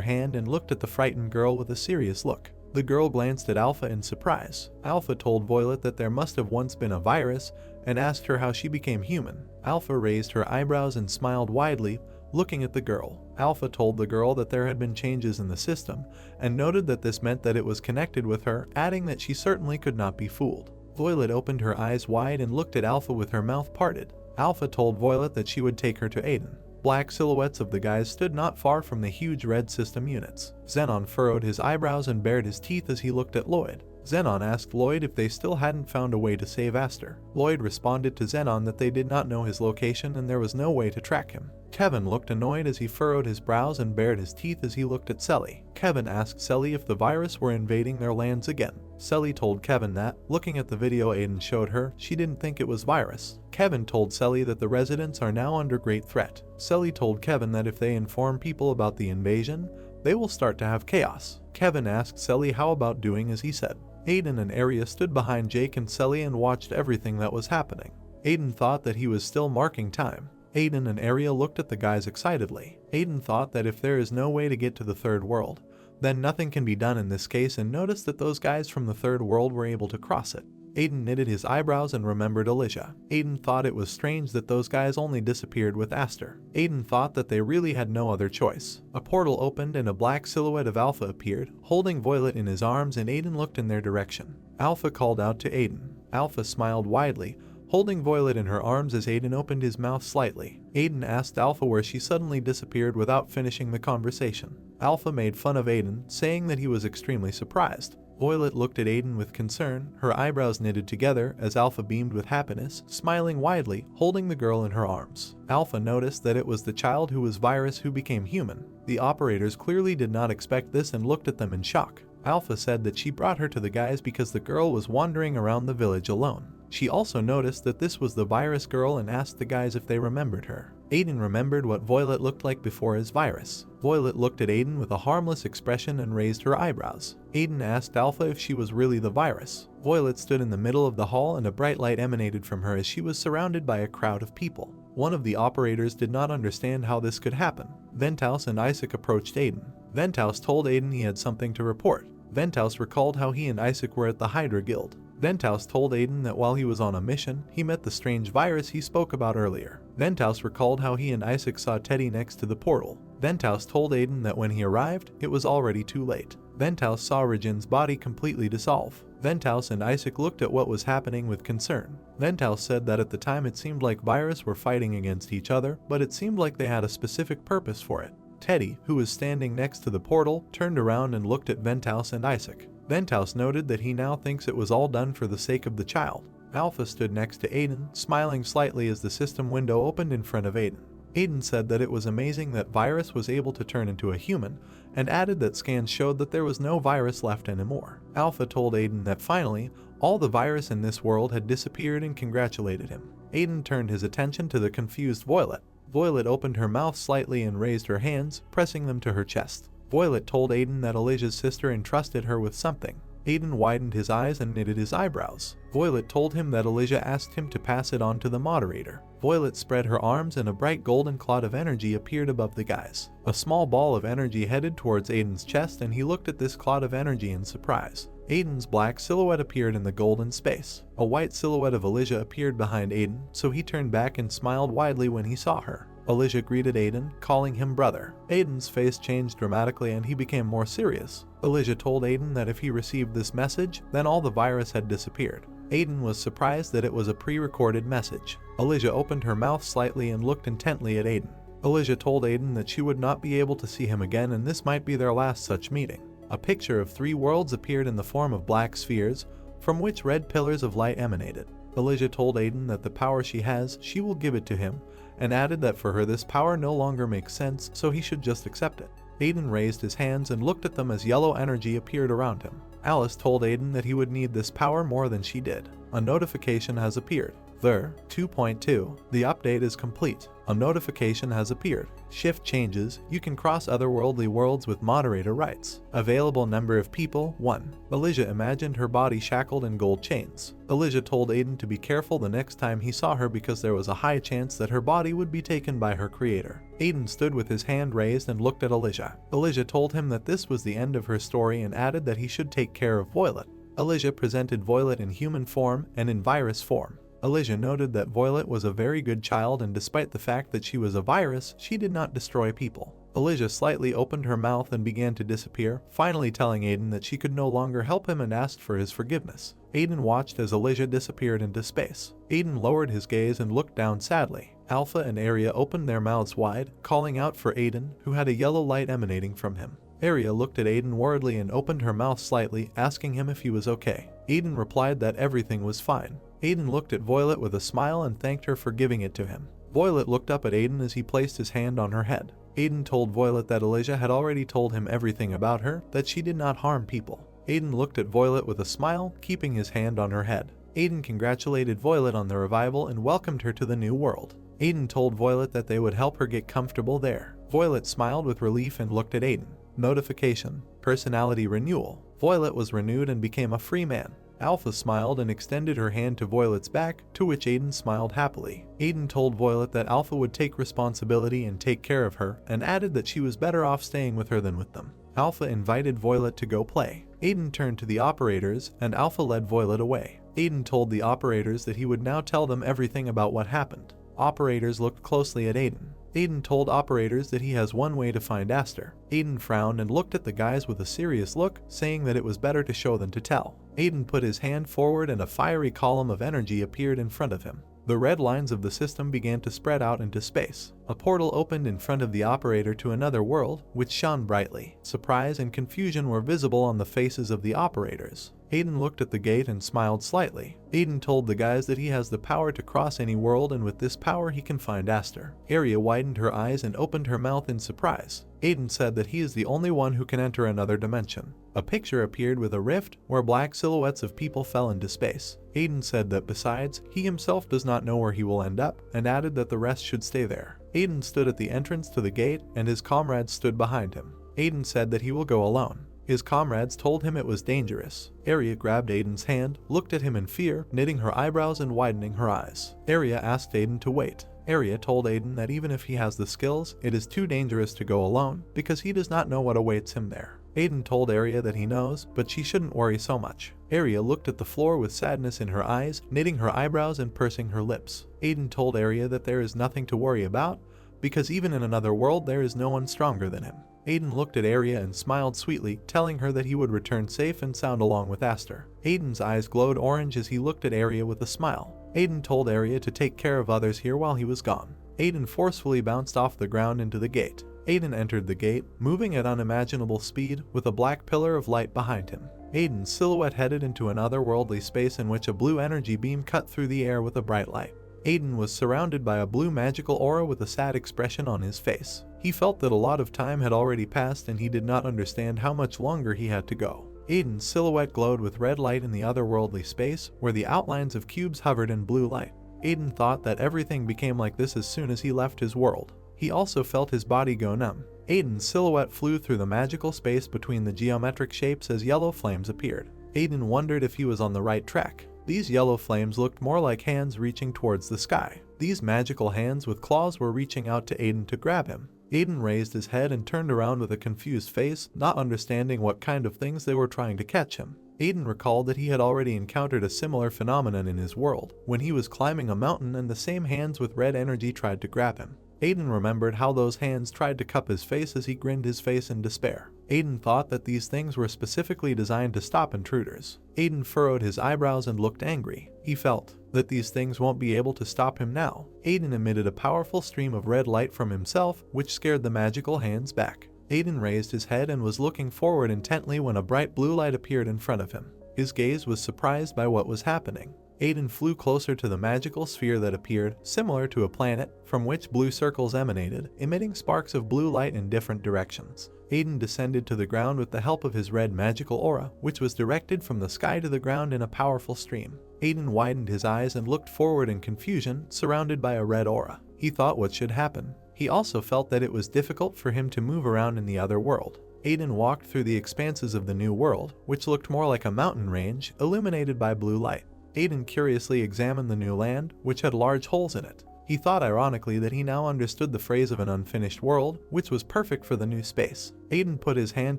hand and looked at the frightened girl with a serious look. The girl glanced at Alpha in surprise. Alpha told Violet that there must have once been a virus and asked her how she became human. Alpha raised her eyebrows and smiled widely, looking at the girl. Alpha told the girl that there had been changes in the system and noted that this meant that it was connected with her, adding that she certainly could not be fooled. Violet opened her eyes wide and looked at Alpha with her mouth parted. Alpha told Violet that she would take her to Aiden. Black silhouettes of the guys stood not far from the huge red system units. Xenon furrowed his eyebrows and bared his teeth as he looked at Lloyd. Xenon asked Lloyd if they still hadn't found a way to save Aster. Lloyd responded to Xenon that they did not know his location and there was no way to track him. Kevin looked annoyed as he furrowed his brows and bared his teeth as he looked at Selly. Kevin asked Selly if the virus were invading their lands again. Selly told Kevin that, looking at the video Aiden showed her, she didn't think it was virus. Kevin told Selly that the residents are now under great threat. Selly told Kevin that if they inform people about the invasion, they will start to have chaos. Kevin asked Selly how about doing as he said. Aiden and Arya stood behind Jake and Selly and watched everything that was happening. Aiden thought that he was still marking time. Aiden and Arya looked at the guys excitedly. Aiden thought that if there is no way to get to the third world, then nothing can be done in this case and noticed that those guys from the third world were able to cross it. Aiden knitted his eyebrows and remembered Elijah. Aiden thought it was strange that those guys only disappeared with Aster. Aiden thought that they really had no other choice. A portal opened and a black silhouette of Alpha appeared, holding Violet in his arms, and Aiden looked in their direction. Alpha called out to Aiden. Alpha smiled widely, holding Violet in her arms as Aiden opened his mouth slightly. Aiden asked Alpha where she suddenly disappeared without finishing the conversation. Alpha made fun of Aiden, saying that he was extremely surprised. Violet looked at Aiden with concern, her eyebrows knitted together as Alpha beamed with happiness, smiling widely, holding the girl in her arms. Alpha noticed that it was the child who was virus who became human. The operators clearly did not expect this and looked at them in shock. Alpha said that she brought her to the guys because the girl was wandering around the village alone. She also noticed that this was the virus girl and asked the guys if they remembered her. Aiden remembered what Violet looked like before his virus. Violet looked at Aiden with a harmless expression and raised her eyebrows. Aiden asked Alpha if she was really the virus. Violet stood in the middle of the hall and a bright light emanated from her as she was surrounded by a crowd of people. One of the operators did not understand how this could happen. Venthouse and Isaac approached Aiden. Venthouse told Aiden he had something to report. Venthouse recalled how he and Isaac were at the Hydra Guild. Venthouse told Aiden that while he was on a mission, he met the strange virus he spoke about earlier. Venthouse recalled how he and Isaac saw Teddy next to the portal. Venthouse told Aiden that when he arrived, it was already too late. Venthouse saw Regin's body completely dissolve. Venthouse and Isaac looked at what was happening with concern. Venthouse said that at the time it seemed like virus were fighting against each other, but it seemed like they had a specific purpose for it. Teddy, who was standing next to the portal, turned around and looked at Venthouse and Isaac. Venthouse noted that he now thinks it was all done for the sake of the child. Alpha stood next to Aiden, smiling slightly as the system window opened in front of Aiden. Aiden said that it was amazing that virus was able to turn into a human, and added that scans showed that there was no virus left anymore. Alpha told Aiden that finally, all the virus in this world had disappeared and congratulated him. Aiden turned his attention to the confused Violet. Violet opened her mouth slightly and raised her hands, pressing them to her chest. Violet told Aiden that Elijah's sister entrusted her with something. Aiden widened his eyes and knitted his eyebrows. Violet told him that Elijah asked him to pass it on to the moderator. Violet spread her arms and a bright golden cloud of energy appeared above the guys. A small ball of energy headed towards Aiden's chest and he looked at this cloud of energy in surprise. Aiden's black silhouette appeared in the golden space. A white silhouette of Elijah appeared behind Aiden, so he turned back and smiled widely when he saw her. Elijah greeted Aiden, calling him brother. Aiden's face changed dramatically and he became more serious. Elijah told Aiden that if he received this message, then all the virus had disappeared. Aiden was surprised that it was a pre-recorded message. Elijah opened her mouth slightly and looked intently at Aiden. Elijah told Aiden that she would not be able to see him again and this might be their last such meeting. A picture of 3 worlds appeared in the form of black spheres, from which red pillars of light emanated. Elijah told Aiden that the power she has, she will give it to him, and added that for her this power no longer makes sense, so he should just accept it. Aiden raised his hands and looked at them as yellow energy appeared around him. Alice told Aiden that he would need this power more than she did. A notification has appeared. There, 2.2, the update is complete. A notification has appeared. Shift changes, you can cross otherworldly worlds with moderator rights. Available number of people, 1. Elijah imagined her body shackled in gold chains. Elijah told Aiden to be careful the next time he saw her because there was a high chance that her body would be taken by her creator. Aiden stood with his hand raised and looked at Elijah. Elijah told him that this was the end of her story and added that he should take care of Violet. Elijah presented Violet in human form and in virus form. Elijah noted that Violet was a very good child and despite the fact that she was a virus, she did not destroy people. Elijah slightly opened her mouth and began to disappear, finally telling Aiden that she could no longer help him and asked for his forgiveness. Aiden watched as Elijah disappeared into space. Aiden lowered his gaze and looked down sadly. Alpha and Arya opened their mouths wide, calling out for Aiden, who had a yellow light emanating from him. Arya looked at Aiden worriedly and opened her mouth slightly, asking him if he was okay. Aiden replied that everything was fine. Aiden looked at Violet with a smile and thanked her for giving it to him. Violet looked up at Aiden as he placed his hand on her head. Aiden told Violet that Elijah had already told him everything about her, that she did not harm people. Aiden looked at Violet with a smile, keeping his hand on her head. Aiden congratulated Violet on the revival and welcomed her to the new world. Aiden told Violet that they would help her get comfortable there. Violet smiled with relief and looked at Aiden. Notification. Personality renewal. Violet was renewed and became a free man. Alpha smiled and extended her hand to Violet's back, to which Aiden smiled happily. Aiden told Violet that Alpha would take responsibility and take care of her, and added that she was better off staying with her than with them. Alpha invited Violet to go play. Aiden turned to the operators, and Alpha led Violet away. Aiden told the operators that he would now tell them everything about what happened. Operators looked closely at Aiden. Aiden told operators that he has one way to find Aster. Aiden frowned and looked at the guys with a serious look, saying that it was better to show than to tell. Aiden put his hand forward and a fiery column of energy appeared in front of him. The red lines of the system began to spread out into space. A portal opened in front of the operator to another world, which shone brightly. Surprise and confusion were visible on the faces of the operators. Aiden looked at the gate and smiled slightly. Aiden told the guys that he has the power to cross any world, and with this power he can find Aster. Arya widened her eyes and opened her mouth in surprise. Aiden said that he is the only one who can enter another dimension. A picture appeared with a rift where black silhouettes of people fell into space. Aiden said that besides, he himself does not know where he will end up, and added that the rest should stay there. Aiden stood at the entrance to the gate, and his comrades stood behind him. Aiden said that he will go alone. His comrades told him it was dangerous. Arya grabbed Aiden's hand, looked at him in fear, knitting her eyebrows and widening her eyes. Arya asked Aiden to wait. Arya told Aiden that even if he has the skills, it is too dangerous to go alone, because he does not know what awaits him there. Aiden told Arya that he knows, but she shouldn't worry so much. Arya looked at the floor with sadness in her eyes, knitting her eyebrows and pursing her lips. Aiden told Arya that there is nothing to worry about, because even in another world there is no one stronger than him. Aiden looked at Arya and smiled sweetly, telling her that he would return safe and sound along with Aster. Aiden's eyes glowed orange as he looked at Arya with a smile. Aiden told Arya to take care of others here while he was gone. Aiden forcefully bounced off the ground into the gate. Aiden entered the gate, moving at unimaginable speed, with a black pillar of light behind him. Aiden's silhouette headed into an otherworldly space in which a blue energy beam cut through the air with a bright light. Aiden was surrounded by a blue magical aura with a sad expression on his face. He felt that a lot of time had already passed and he did not understand how much longer he had to go. Aiden's silhouette glowed with red light in the otherworldly space, where the outlines of cubes hovered in blue light. Aiden thought that everything became like this as soon as he left his world. He also felt his body go numb. Aiden's silhouette flew through the magical space between the geometric shapes as yellow flames appeared. Aiden wondered if he was on the right track. These yellow flames looked more like hands reaching towards the sky. These magical hands with claws were reaching out to Aiden to grab him. Aiden raised his head and turned around with a confused face, not understanding what kind of things they were trying to catch him. Aiden recalled that he had already encountered a similar phenomenon in his world, when he was climbing a mountain and the same hands with red energy tried to grab him. Aiden remembered how those hands tried to cup his face as he grinned his face in despair. Aiden thought that these things were specifically designed to stop intruders. Aiden furrowed his eyebrows and looked angry. He felt that these things won't be able to stop him now. Aiden emitted a powerful stream of red light from himself, which scared the magical hands back. Aiden raised his head and was looking forward intently when a bright blue light appeared in front of him. His gaze was surprised by what was happening. Aiden flew closer to the magical sphere that appeared, similar to a planet, from which blue circles emanated, emitting sparks of blue light in different directions. Aiden descended to the ground with the help of his red magical aura, which was directed from the sky to the ground in a powerful stream. Aiden widened his eyes and looked forward in confusion, surrounded by a red aura. He thought what should happen. He also felt that it was difficult for him to move around in the other world. Aiden walked through the expanses of the new world, which looked more like a mountain range, illuminated by blue light. Aiden curiously examined the new land, which had large holes in it. He thought ironically that he now understood the phrase of an unfinished world, which was perfect for the new space. Aiden put his hand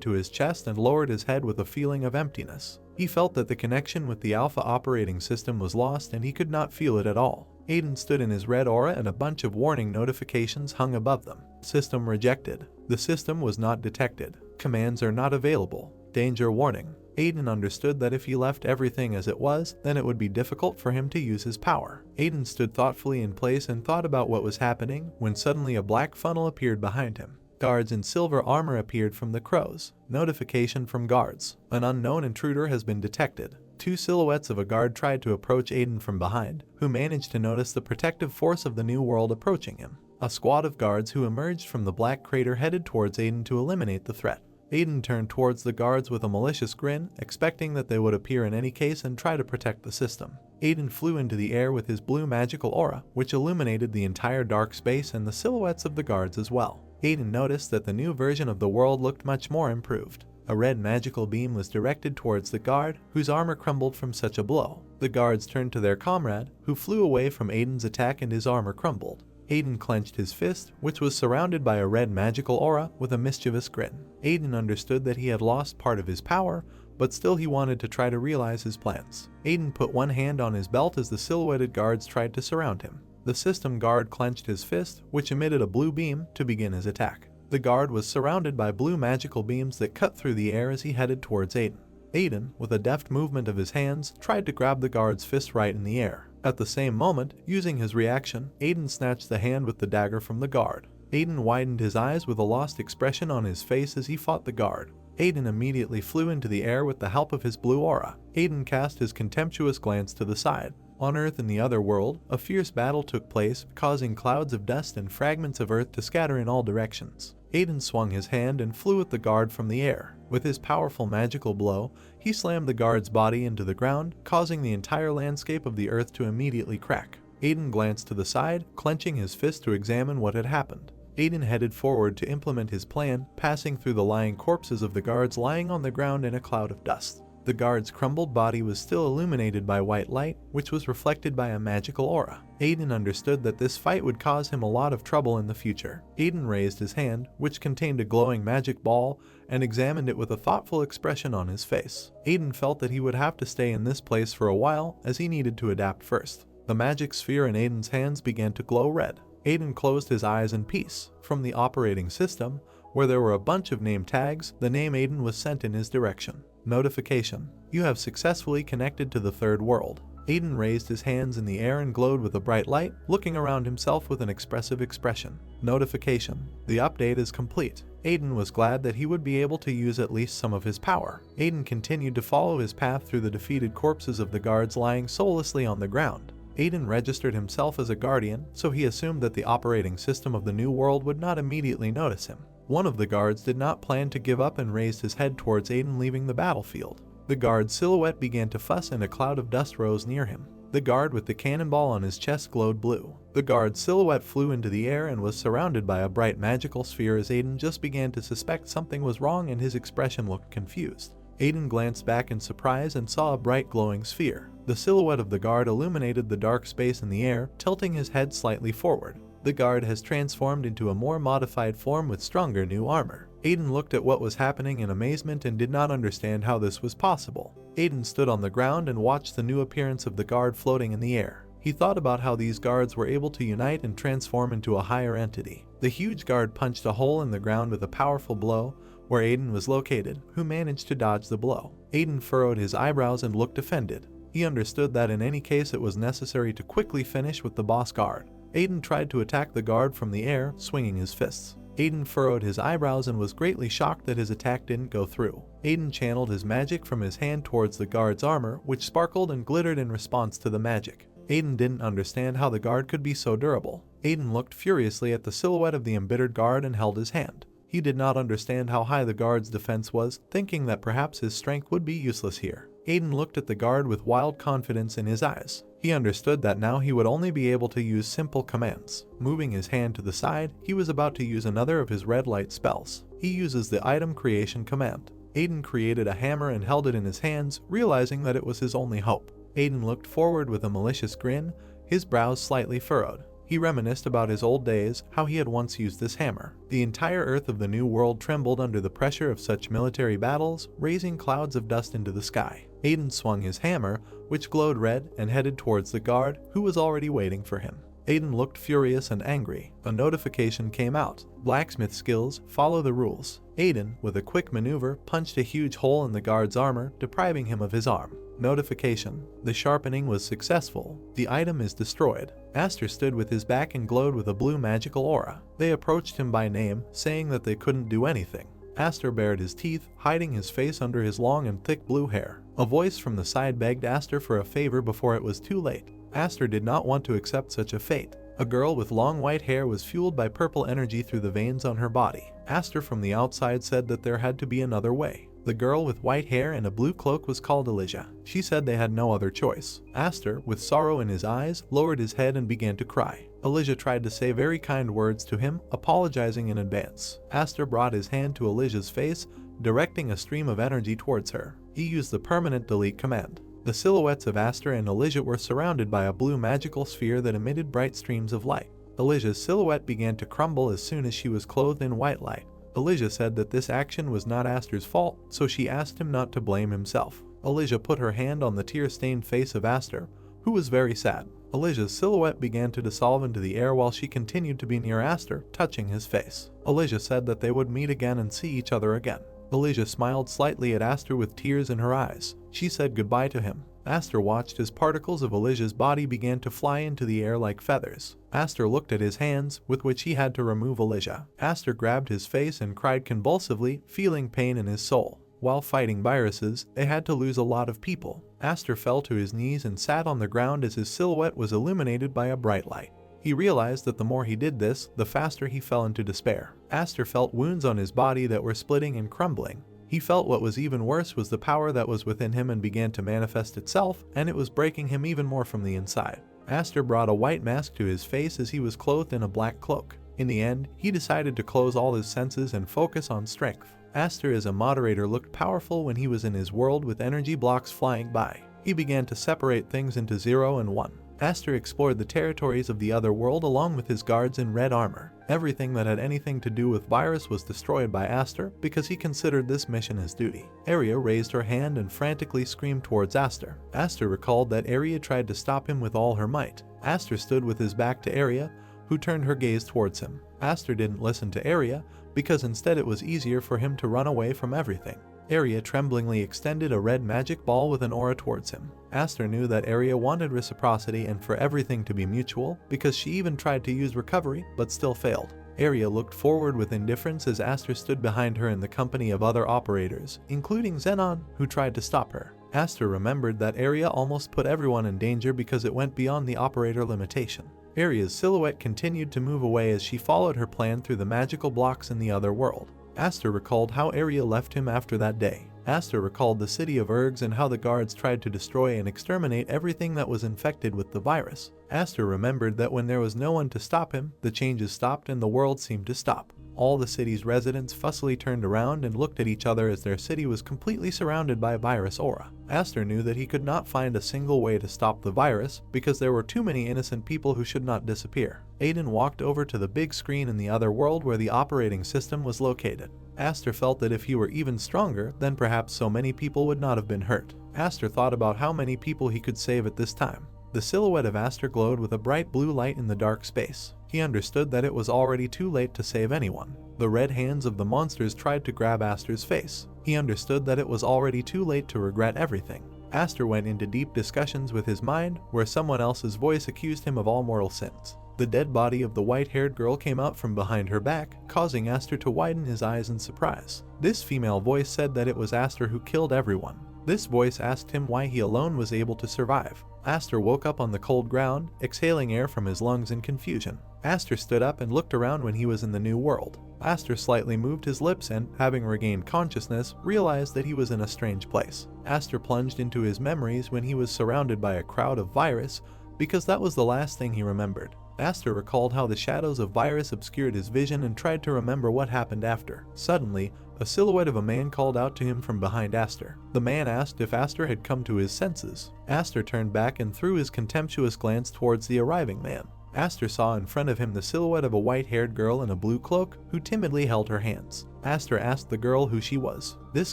to his chest and lowered his head with a feeling of emptiness. He felt that the connection with the Alpha operating system was lost and he could not feel it at all. Aiden stood in his red aura and a bunch of warning notifications hung above them. System rejected. The system was not detected. Commands are not available. Danger warning. Aiden understood that if he left everything as it was, then it would be difficult for him to use his power. Aiden stood thoughtfully in place and thought about what was happening when suddenly a black funnel appeared behind him. Guards in silver armor appeared from the crows. Notification from guards. An unknown intruder has been detected. Two silhouettes of a guard tried to approach Aiden from behind, who managed to notice the protective force of the new world approaching him. A squad of guards who emerged from the black crater headed towards Aiden to eliminate the threat. Aiden turned towards the guards with a malicious grin, expecting that they would appear in any case and try to protect the system. Aiden flew into the air with his blue magical aura, which illuminated the entire dark space and the silhouettes of the guards as well. Aiden noticed that the new version of the world looked much more improved. A red magical beam was directed towards the guard, whose armor crumbled from such a blow. The guards turned to their comrade, who flew away from Aiden's attack and his armor crumbled. Aiden clenched his fist, which was surrounded by a red magical aura, with a mischievous grin. Aiden understood that he had lost part of his power, but still he wanted to try to realize his plans. Aiden put one hand on his belt as the silhouetted guards tried to surround him. The system guard clenched his fist, which emitted a blue beam, to begin his attack. The guard was surrounded by blue magical beams that cut through the air as he headed towards Aiden. Aiden, with a deft movement of his hands, tried to grab the guard's fist right in the air. At the same moment, using his reaction, Aiden snatched the hand with the dagger from the guard. Aiden widened his eyes with a lost expression on his face as he fought the guard. Aiden immediately flew into the air with the help of his blue aura. Aiden cast his contemptuous glance to the side. On Earth in the other world, a fierce battle took place, causing clouds of dust and fragments of Earth to scatter in all directions. Aiden swung his hand and flew at the guard from the air. With his powerful magical blow, he slammed the guard's body into the ground, causing the entire landscape of the Earth to immediately crack. Aiden glanced to the side, clenching his fist to examine what had happened. Aiden headed forward to implement his plan, passing through the lying corpses of the guards lying on the ground in a cloud of dust. The guard's crumbled body was still illuminated by white light, which was reflected by a magical aura. Aiden understood that this fight would cause him a lot of trouble in the future. Aiden raised his hand, which contained a glowing magic ball, and examined it with a thoughtful expression on his face. Aiden felt that he would have to stay in this place for a while, as he needed to adapt first. The magic sphere in Aiden's hands began to glow red. Aiden closed his eyes in peace. From the operating system, where there were a bunch of name tags, the name Aiden was sent in his direction. Notification: you have successfully connected to the third world. Aiden raised his hands in the air and glowed with a bright light, looking around himself with an expressive expression. Notification: the update is complete. Aiden was glad that he would be able to use at least some of his power. Aiden continued to follow his path through the defeated corpses of the guards lying soullessly on the ground. Aiden registered himself as a guardian, so he assumed that the operating system of the new world would not immediately notice him. One of the guards did not plan to give up and raised his head towards Aiden leaving the battlefield. The guard's silhouette began to fuss and a cloud of dust rose near him. The guard with the cannonball on his chest glowed blue. The guard's silhouette flew into the air and was surrounded by a bright magical sphere as Aiden just began to suspect something was wrong and his expression looked confused. Aiden glanced back in surprise and saw a bright glowing sphere. The silhouette of the guard illuminated the dark space in the air, tilting his head slightly forward. The guard has transformed into a more modified form with stronger new armor. Aiden looked at what was happening in amazement and did not understand how this was possible. Aiden stood on the ground and watched the new appearance of the guard floating in the air. He thought about how these guards were able to unite and transform into a higher entity. The huge guard punched a hole in the ground with a powerful blow, where Aiden was located, who managed to dodge the blow. Aiden furrowed his eyebrows and looked offended. He understood that in any case it was necessary to quickly finish with the boss guard. Aiden tried to attack the guard from the air, swinging his fists. Aiden furrowed his eyebrows and was greatly shocked that his attack didn't go through. Aiden channeled his magic from his hand towards the guard's armor, which sparkled and glittered in response to the magic. Aiden didn't understand how the guard could be so durable. Aiden looked furiously at the silhouette of the embittered guard and held his hand. He did not understand how high the guard's defense was, thinking that perhaps his strength would be useless here. Aiden looked at the guard with wild confidence in his eyes. He understood that now he would only be able to use simple commands. Moving his hand to the side, he was about to use another of his red light spells. He uses the item creation command. Aiden created a hammer and held it in his hands, realizing that it was his only hope. Aiden looked forward with a malicious grin, his brows slightly furrowed. He reminisced about his old days, how he had once used this hammer. The entire earth of the new world trembled under the pressure of such military battles, raising clouds of dust into the sky. Aiden swung his hammer, which glowed red, and headed towards the guard, who was already waiting for him. Aiden looked furious and angry. A notification came out. Blacksmith skills, follow the rules. Aiden, with a quick maneuver, punched a huge hole in the guard's armor, depriving him of his arm. Notification: the sharpening was successful. The item is destroyed. Aster stood with his back and glowed with a blue magical aura. They approached him by name, saying that they couldn't do anything. Aster bared his teeth, hiding his face under his long and thick blue hair. A voice from the side begged Aster for a favor before it was too late. Aster did not want to accept such a fate. A girl with long white hair was fueled by purple energy through the veins on her body. Aster from the outside said that there had to be another way. The girl with white hair and a blue cloak was called Elijah. She said they had no other choice. Aster, with sorrow in his eyes, lowered his head and began to cry. Elijah tried to say very kind words to him, apologizing in advance. Aster brought his hand to Elijah's face, directing a stream of energy towards her. He used the permanent delete command. The silhouettes of Aster and Elijah were surrounded by a blue magical sphere that emitted bright streams of light. Elijah's silhouette began to crumble as soon as she was clothed in white light. Elijah said that this action was not Aster's fault, so she asked him not to blame himself. Elijah put her hand on the tear-stained face of Aster, who was very sad. Elijah's silhouette began to dissolve into the air while she continued to be near Aster, touching his face. Elijah said that they would meet again and see each other again. Elijah smiled slightly at Aster with tears in her eyes. She said goodbye to him. Aster watched as particles of Elijah's body began to fly into the air like feathers. Aster looked at his hands, with which he had to remove Elijah. Aster grabbed his face and cried convulsively, feeling pain in his soul. While fighting viruses, they had to lose a lot of people. Aster fell to his knees and sat on the ground as his silhouette was illuminated by a bright light. He realized that the more he did this, the faster he fell into despair. Aster felt wounds on his body that were splitting and crumbling. He felt what was even worse was the power that was within him and began to manifest itself, and it was breaking him even more from the inside. Aster brought a white mask to his face as he was clothed in a black cloak. In the end, he decided to close all his senses and focus on strength. Aster as a moderator looked powerful when he was in his world with energy blocks flying by. He began to separate things into 0 and 1. Aster explored the territories of the other world along with his guards in red armor. Everything that had anything to do with virus was destroyed by Aster because he considered this mission his duty. Arya raised her hand and frantically screamed towards Aster. Aster recalled that Arya tried to stop him with all her might. Aster stood with his back to Arya, who turned her gaze towards him. Aster didn't listen to Arya because instead it was easier for him to run away from everything. Arya tremblingly extended a red magic ball with an aura towards him. Aster knew that Arya wanted reciprocity and for everything to be mutual because she even tried to use recovery but still failed. Arya looked forward with indifference as Aster stood behind her in the company of other operators, including Zenon, who tried to stop her. Aster remembered that Arya almost put everyone in danger because it went beyond the operator limitation. Arya's silhouette continued to move away as she followed her plan through the magical blocks in the other world. Aster recalled how Arya left him after that day. Aster recalled the city of Ergs and how the guards tried to destroy and exterminate everything that was infected with the virus. Aster remembered that when there was no one to stop him, the changes stopped and the world seemed to stop. All the city's residents fussily turned around and looked at each other as their city was completely surrounded by virus aura. Aster knew that he could not find a single way to stop the virus because there were too many innocent people who should not disappear. Aiden walked over to the big screen in the other world where the operating system was located. Aster felt that if he were even stronger, then perhaps so many people would not have been hurt. Aster thought about how many people he could save at this time. The silhouette of Aster glowed with a bright blue light in the dark space. He understood that it was already too late to save anyone. The red hands of the monsters tried to grab Aster's face. He understood that it was already too late to regret everything. Aster went into deep discussions with his mind, where someone else's voice accused him of all mortal sins. The dead body of the white-haired girl came out from behind her back, causing Aster to widen his eyes in surprise. This female voice said that it was Aster who killed everyone. This voice asked him why he alone was able to survive. Aster woke up on the cold ground, exhaling air from his lungs in confusion. Aster stood up and looked around when he was in the new world. Aster slightly moved his lips and, having regained consciousness, realized that he was in a strange place. Aster plunged into his memories when he was surrounded by a crowd of virus, because that was the last thing he remembered. Aster recalled how the shadows of virus obscured his vision and tried to remember what happened after. Suddenly, a silhouette of a man called out to him from behind Aster. The man asked if Aster had come to his senses. Aster turned back and threw his contemptuous glance towards the arriving man. Aster saw in front of him the silhouette of a white-haired girl in a blue cloak who timidly held her hands. Aster asked the girl who she was. This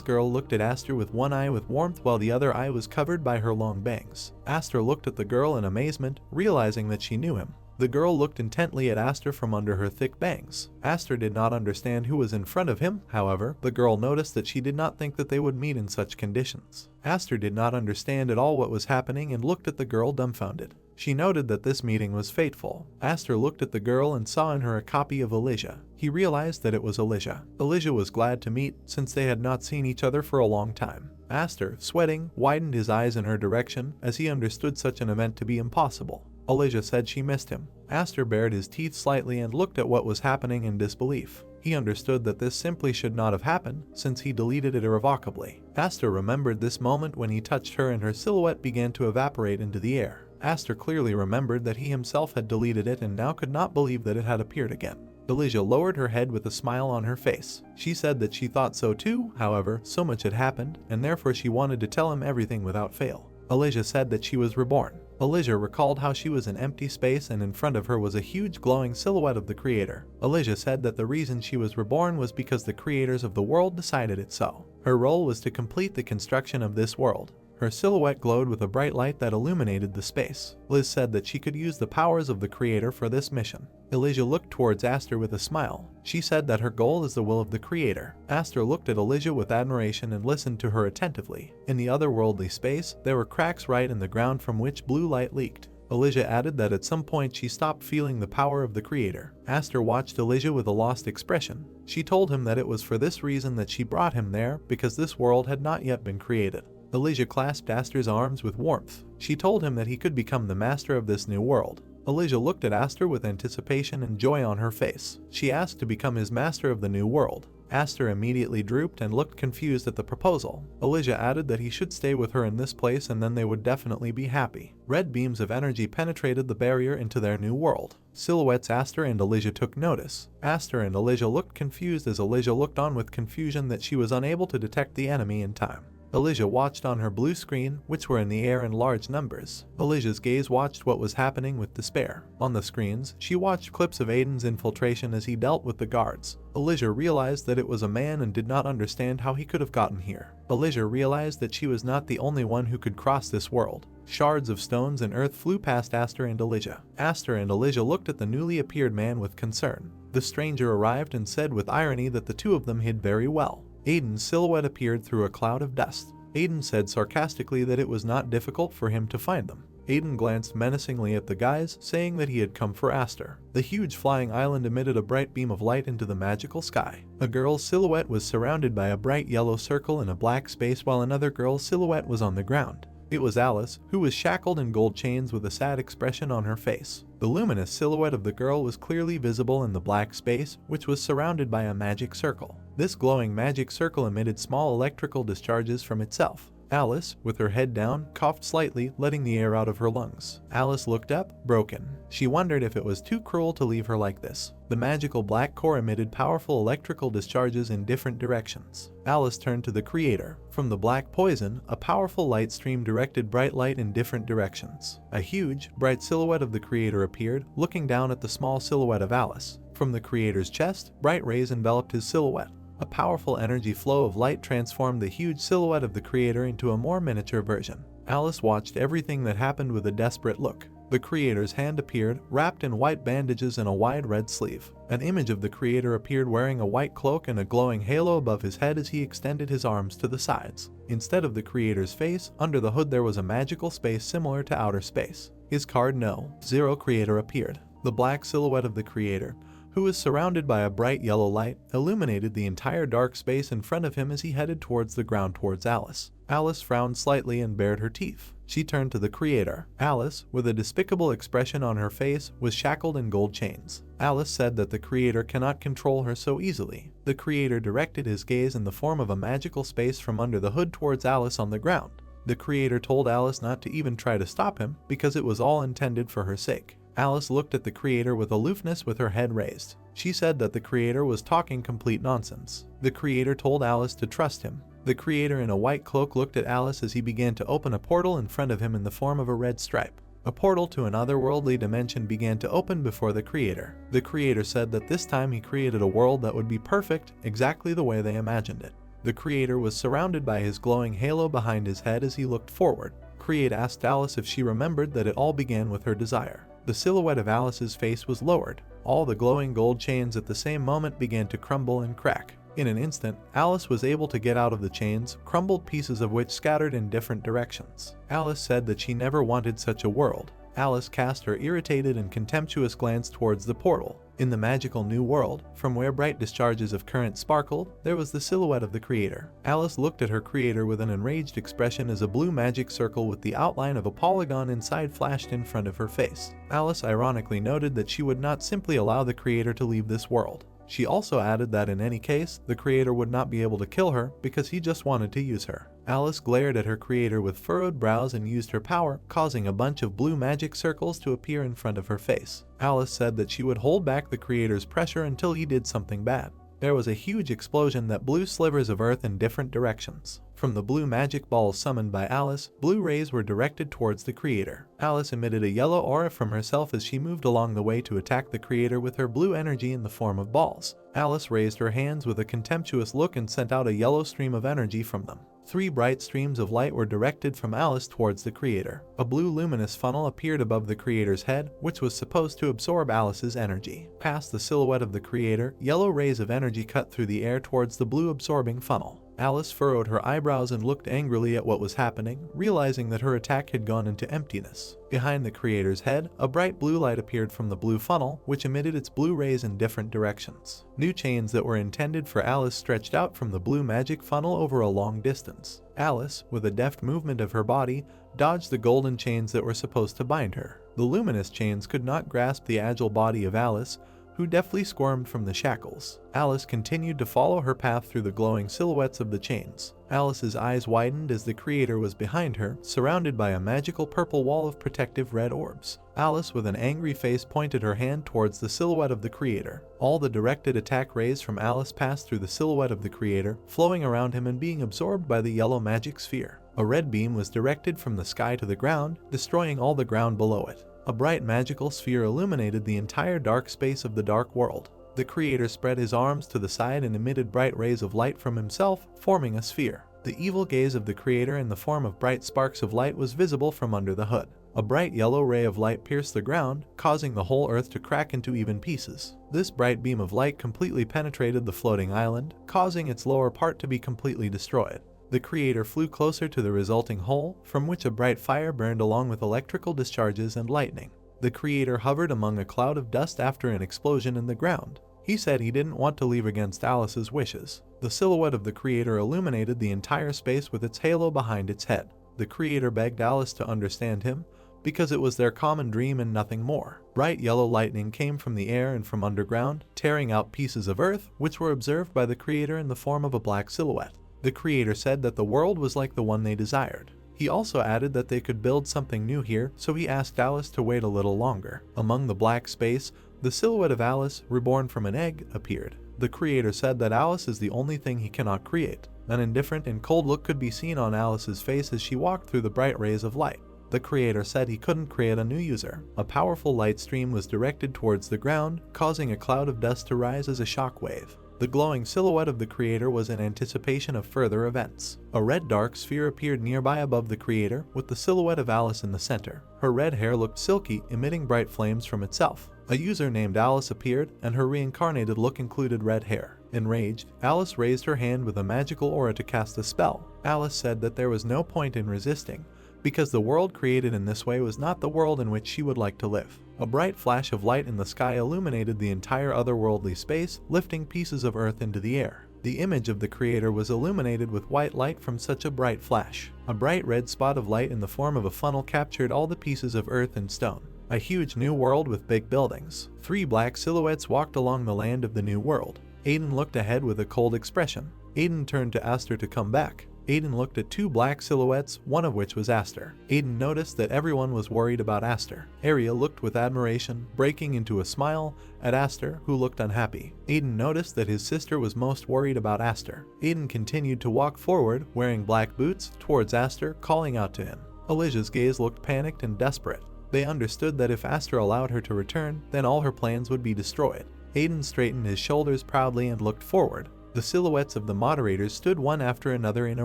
girl looked at Aster with one eye with warmth while the other eye was covered by her long bangs. Aster looked at the girl in amazement, realizing that she knew him. The girl looked intently at Aster from under her thick bangs. Aster did not understand who was in front of him, however, the girl noticed that she did not think that they would meet in such conditions. Aster did not understand at all what was happening and looked at the girl dumbfounded. She noted that this meeting was fateful. Aster looked at the girl and saw in her a copy of Elijah. He realized that it was Elijah. Elijah was glad to meet since they had not seen each other for a long time. Aster, sweating, widened his eyes in her direction as he understood such an event to be impossible. Elijah said she missed him. Aster bared his teeth slightly and looked at what was happening in disbelief. He understood that this simply should not have happened since he deleted it irrevocably. Aster remembered this moment when he touched her and her silhouette began to evaporate into the air. Aster clearly remembered that he himself had deleted it and now could not believe that it had appeared again. Elijah lowered her head with a smile on her face. She said that she thought so too, however, so much had happened, and therefore she wanted to tell him everything without fail. Elijah said that she was reborn. Elijah recalled how she was in empty space and in front of her was a huge glowing silhouette of the creator. Elijah said that the reason she was reborn was because the creators of the world decided it so. Her role was to complete the construction of this world. Her silhouette glowed with a bright light that illuminated the space. Liz said that she could use the powers of the creator for this mission. Elijah looked towards Aster with a smile. She said that her goal is the will of the creator. Aster looked at Elijah with admiration and listened to her attentively. In the otherworldly space, there were cracks right in the ground from which blue light leaked. Elijah added that at some point she stopped feeling the power of the creator. Aster watched Elijah with a lost expression. She told him that it was for this reason that she brought him there, because this world had not yet been created. Elijah clasped Aster's arms with warmth. She told him that he could become the master of this new world. Elijah looked at Aster with anticipation and joy on her face. She asked to become his master of the new world. Aster immediately drooped and looked confused at the proposal. Elijah added that he should stay with her in this place and then they would definitely be happy. Red beams of energy penetrated the barrier into their new world. Silhouettes Aster and Elijah took notice. Aster and Elijah looked confused as Elijah looked on with confusion that she was unable to detect the enemy in time. Elijah watched on her blue screen, which were in the air in large numbers. Elijah's gaze watched what was happening with despair. On the screens, she watched clips of Aiden's infiltration as he dealt with the guards. Elijah realized that it was a man and did not understand how he could have gotten here. Elijah realized that she was not the only one who could cross this world. Shards of stones and earth flew past Aster and Elijah. Aster and Elijah looked at the newly appeared man with concern. The stranger arrived and said with irony that the two of them hid very well. Aiden's silhouette appeared through a cloud of dust. Aiden said sarcastically that it was not difficult for him to find them. Aiden glanced menacingly at the guys, saying that he had come for Aster. The huge flying island emitted a bright beam of light into the magical sky. A girl's silhouette was surrounded by a bright yellow circle in a black space while another girl's silhouette was on the ground. It was Alice, who was shackled in gold chains with a sad expression on her face. The luminous silhouette of the girl was clearly visible in the black space, which was surrounded by a magic circle. This glowing magic circle emitted small electrical discharges from itself. Alice, with her head down, coughed slightly, letting the air out of her lungs. Alice looked up, broken. She wondered if it was too cruel to leave her like this. The magical black core emitted powerful electrical discharges in different directions. Alice turned to the creator. From the black poison, a powerful light stream directed bright light in different directions. A huge, bright silhouette of the creator appeared, looking down at the small silhouette of Alice. From the creator's chest, bright rays enveloped his silhouette. A powerful energy flow of light transformed the huge silhouette of the creator into a more miniature version. Alice watched everything that happened with a desperate look. The creator's hand appeared, wrapped in white bandages and a wide red sleeve. An image of the creator appeared wearing a white cloak and a glowing halo above his head as he extended his arms to the sides. Instead of the creator's face, under the hood there was a magical space similar to outer space. His card No. 0 creator appeared. The black silhouette of the creator, who was surrounded by a bright yellow light, illuminated the entire dark space in front of him as he headed towards the ground towards Alice. Alice frowned slightly and bared her teeth. She turned to the creator. Alice, with a despicable expression on her face, was shackled in gold chains. Alice said that the creator cannot control her so easily. The creator directed his gaze in the form of a magical space from under the hood towards Alice on the ground. The creator told Alice not to even try to stop him because it was all intended for her sake. Alice looked at the creator with aloofness with her head raised. She said that the creator was talking complete nonsense. The creator told Alice to trust him. The creator in a white cloak looked at Alice as he began to open a portal in front of him in the form of a red stripe. A portal to an otherworldly dimension began to open before the creator. The creator said that this time he created a world that would be perfect, exactly the way they imagined it. The creator was surrounded by his glowing halo behind his head as he looked forward. Create asked Alice if she remembered that it all began with her desire. The silhouette of Alice's face was lowered. All the glowing gold chains at the same moment began to crumble and crack. In an instant, Alice was able to get out of the chains, crumbled pieces of which scattered in different directions. Alice said that she never wanted such a world. Alice cast her irritated and contemptuous glance towards the portal. In the magical new world, from where bright discharges of current sparkled, there was the silhouette of the creator. Alice looked at her creator with an enraged expression as a blue magic circle with the outline of a polygon inside flashed in front of her face. Alice ironically noted that she would not simply allow the creator to leave this world. She also added that in any case, the creator would not be able to kill her because he just wanted to use her. Alice glared at her creator with furrowed brows and used her power, causing a bunch of blue magic circles to appear in front of her face. Alice said that she would hold back the creator's pressure until he did something bad. There was a huge explosion that blew slivers of earth in different directions. From the blue magic balls summoned by Alice, blue rays were directed towards the creator. Alice emitted a yellow aura from herself as she moved along the way to attack the creator with her blue energy in the form of balls. Alice raised her hands with a contemptuous look and sent out a yellow stream of energy from them. 3 bright streams of light were directed from Alice towards the creator. A blue luminous funnel appeared above the creator's head, which was supposed to absorb Alice's energy. Past the silhouette of the creator, yellow rays of energy cut through the air towards the blue absorbing funnel. Alice furrowed her eyebrows and looked angrily at what was happening, realizing that her attack had gone into emptiness. Behind the creator's head, a bright blue light appeared from the blue funnel, which emitted its blue rays in different directions. New chains that were intended for Alice stretched out from the blue magic funnel over a long distance. Alice, with a deft movement of her body, dodged the golden chains that were supposed to bind her. The luminous chains could not grasp the agile body of Alice, who deftly squirmed from the shackles. Alice continued to follow her path through the glowing silhouettes of the chains. Alice's eyes widened as the creator was behind her, surrounded by a magical purple wall of protective red orbs. Alice, with an angry face, pointed her hand towards the silhouette of the creator. All the directed attack rays from Alice passed through the silhouette of the creator, flowing around him and being absorbed by the yellow magic sphere. A red beam was directed from the sky to the ground, destroying all the ground below it. A bright magical sphere illuminated the entire dark space of the dark world. The creator spread his arms to the side and emitted bright rays of light from himself, forming a sphere. The evil gaze of the creator in the form of bright sparks of light was visible from under the hood. A bright yellow ray of light pierced the ground, causing the whole earth to crack into even pieces. This bright beam of light completely penetrated the floating island, causing its lower part to be completely destroyed. The creator flew closer to the resulting hole, from which a bright fire burned along with electrical discharges and lightning. The creator hovered among a cloud of dust after an explosion in the ground. He said he didn't want to leave against Alice's wishes. The silhouette of the creator illuminated the entire space with its halo behind its head. The creator begged Alice to understand him, because it was their common dream and nothing more. Bright yellow lightning came from the air and from underground, tearing out pieces of earth, which were observed by the creator in the form of a black silhouette. The creator said that the world was like the one they desired. He also added that they could build something new here, so he asked Alice to wait a little longer. Among the black space, the silhouette of Alice, reborn from an egg, appeared. The creator said that Alice is the only thing he cannot create. An indifferent and cold look could be seen on Alice's face as she walked through the bright rays of light. The creator said he couldn't create a new user. A powerful light stream was directed towards the ground, causing a cloud of dust to rise as a shockwave. The glowing silhouette of the creator was in anticipation of further events. A red dark sphere appeared nearby above the creator, with the silhouette of Alice in the center. Her red hair looked silky, emitting bright flames from itself. A user named Alice appeared, and her reincarnated look included red hair. Enraged, Alice raised her hand with a magical aura to cast a spell. Alice said that there was no point in resisting, because the world created in this way was not the world in which she would like to live. A bright flash of light in the sky illuminated the entire otherworldly space, lifting pieces of earth into the air. The image of the creator was illuminated with white light from such a bright flash. A bright red spot of light in the form of a funnel captured all the pieces of earth and stone. A huge new world with big buildings. 3 black silhouettes walked along the land of the new world. Aiden looked ahead with a cold expression. Aiden turned to Aster to come back. Aiden looked at 2 black silhouettes, one of which was Aster. Aiden noticed that everyone was worried about Aster. Arya looked with admiration, breaking into a smile, at Aster, who looked unhappy. Aiden noticed that his sister was most worried about Aster. Aiden continued to walk forward, wearing black boots, towards Aster, calling out to him. Alicia's gaze looked panicked and desperate. They understood that if Aster allowed her to return, then all her plans would be destroyed. Aiden straightened his shoulders proudly and looked forward. The silhouettes of the moderators stood one after another in a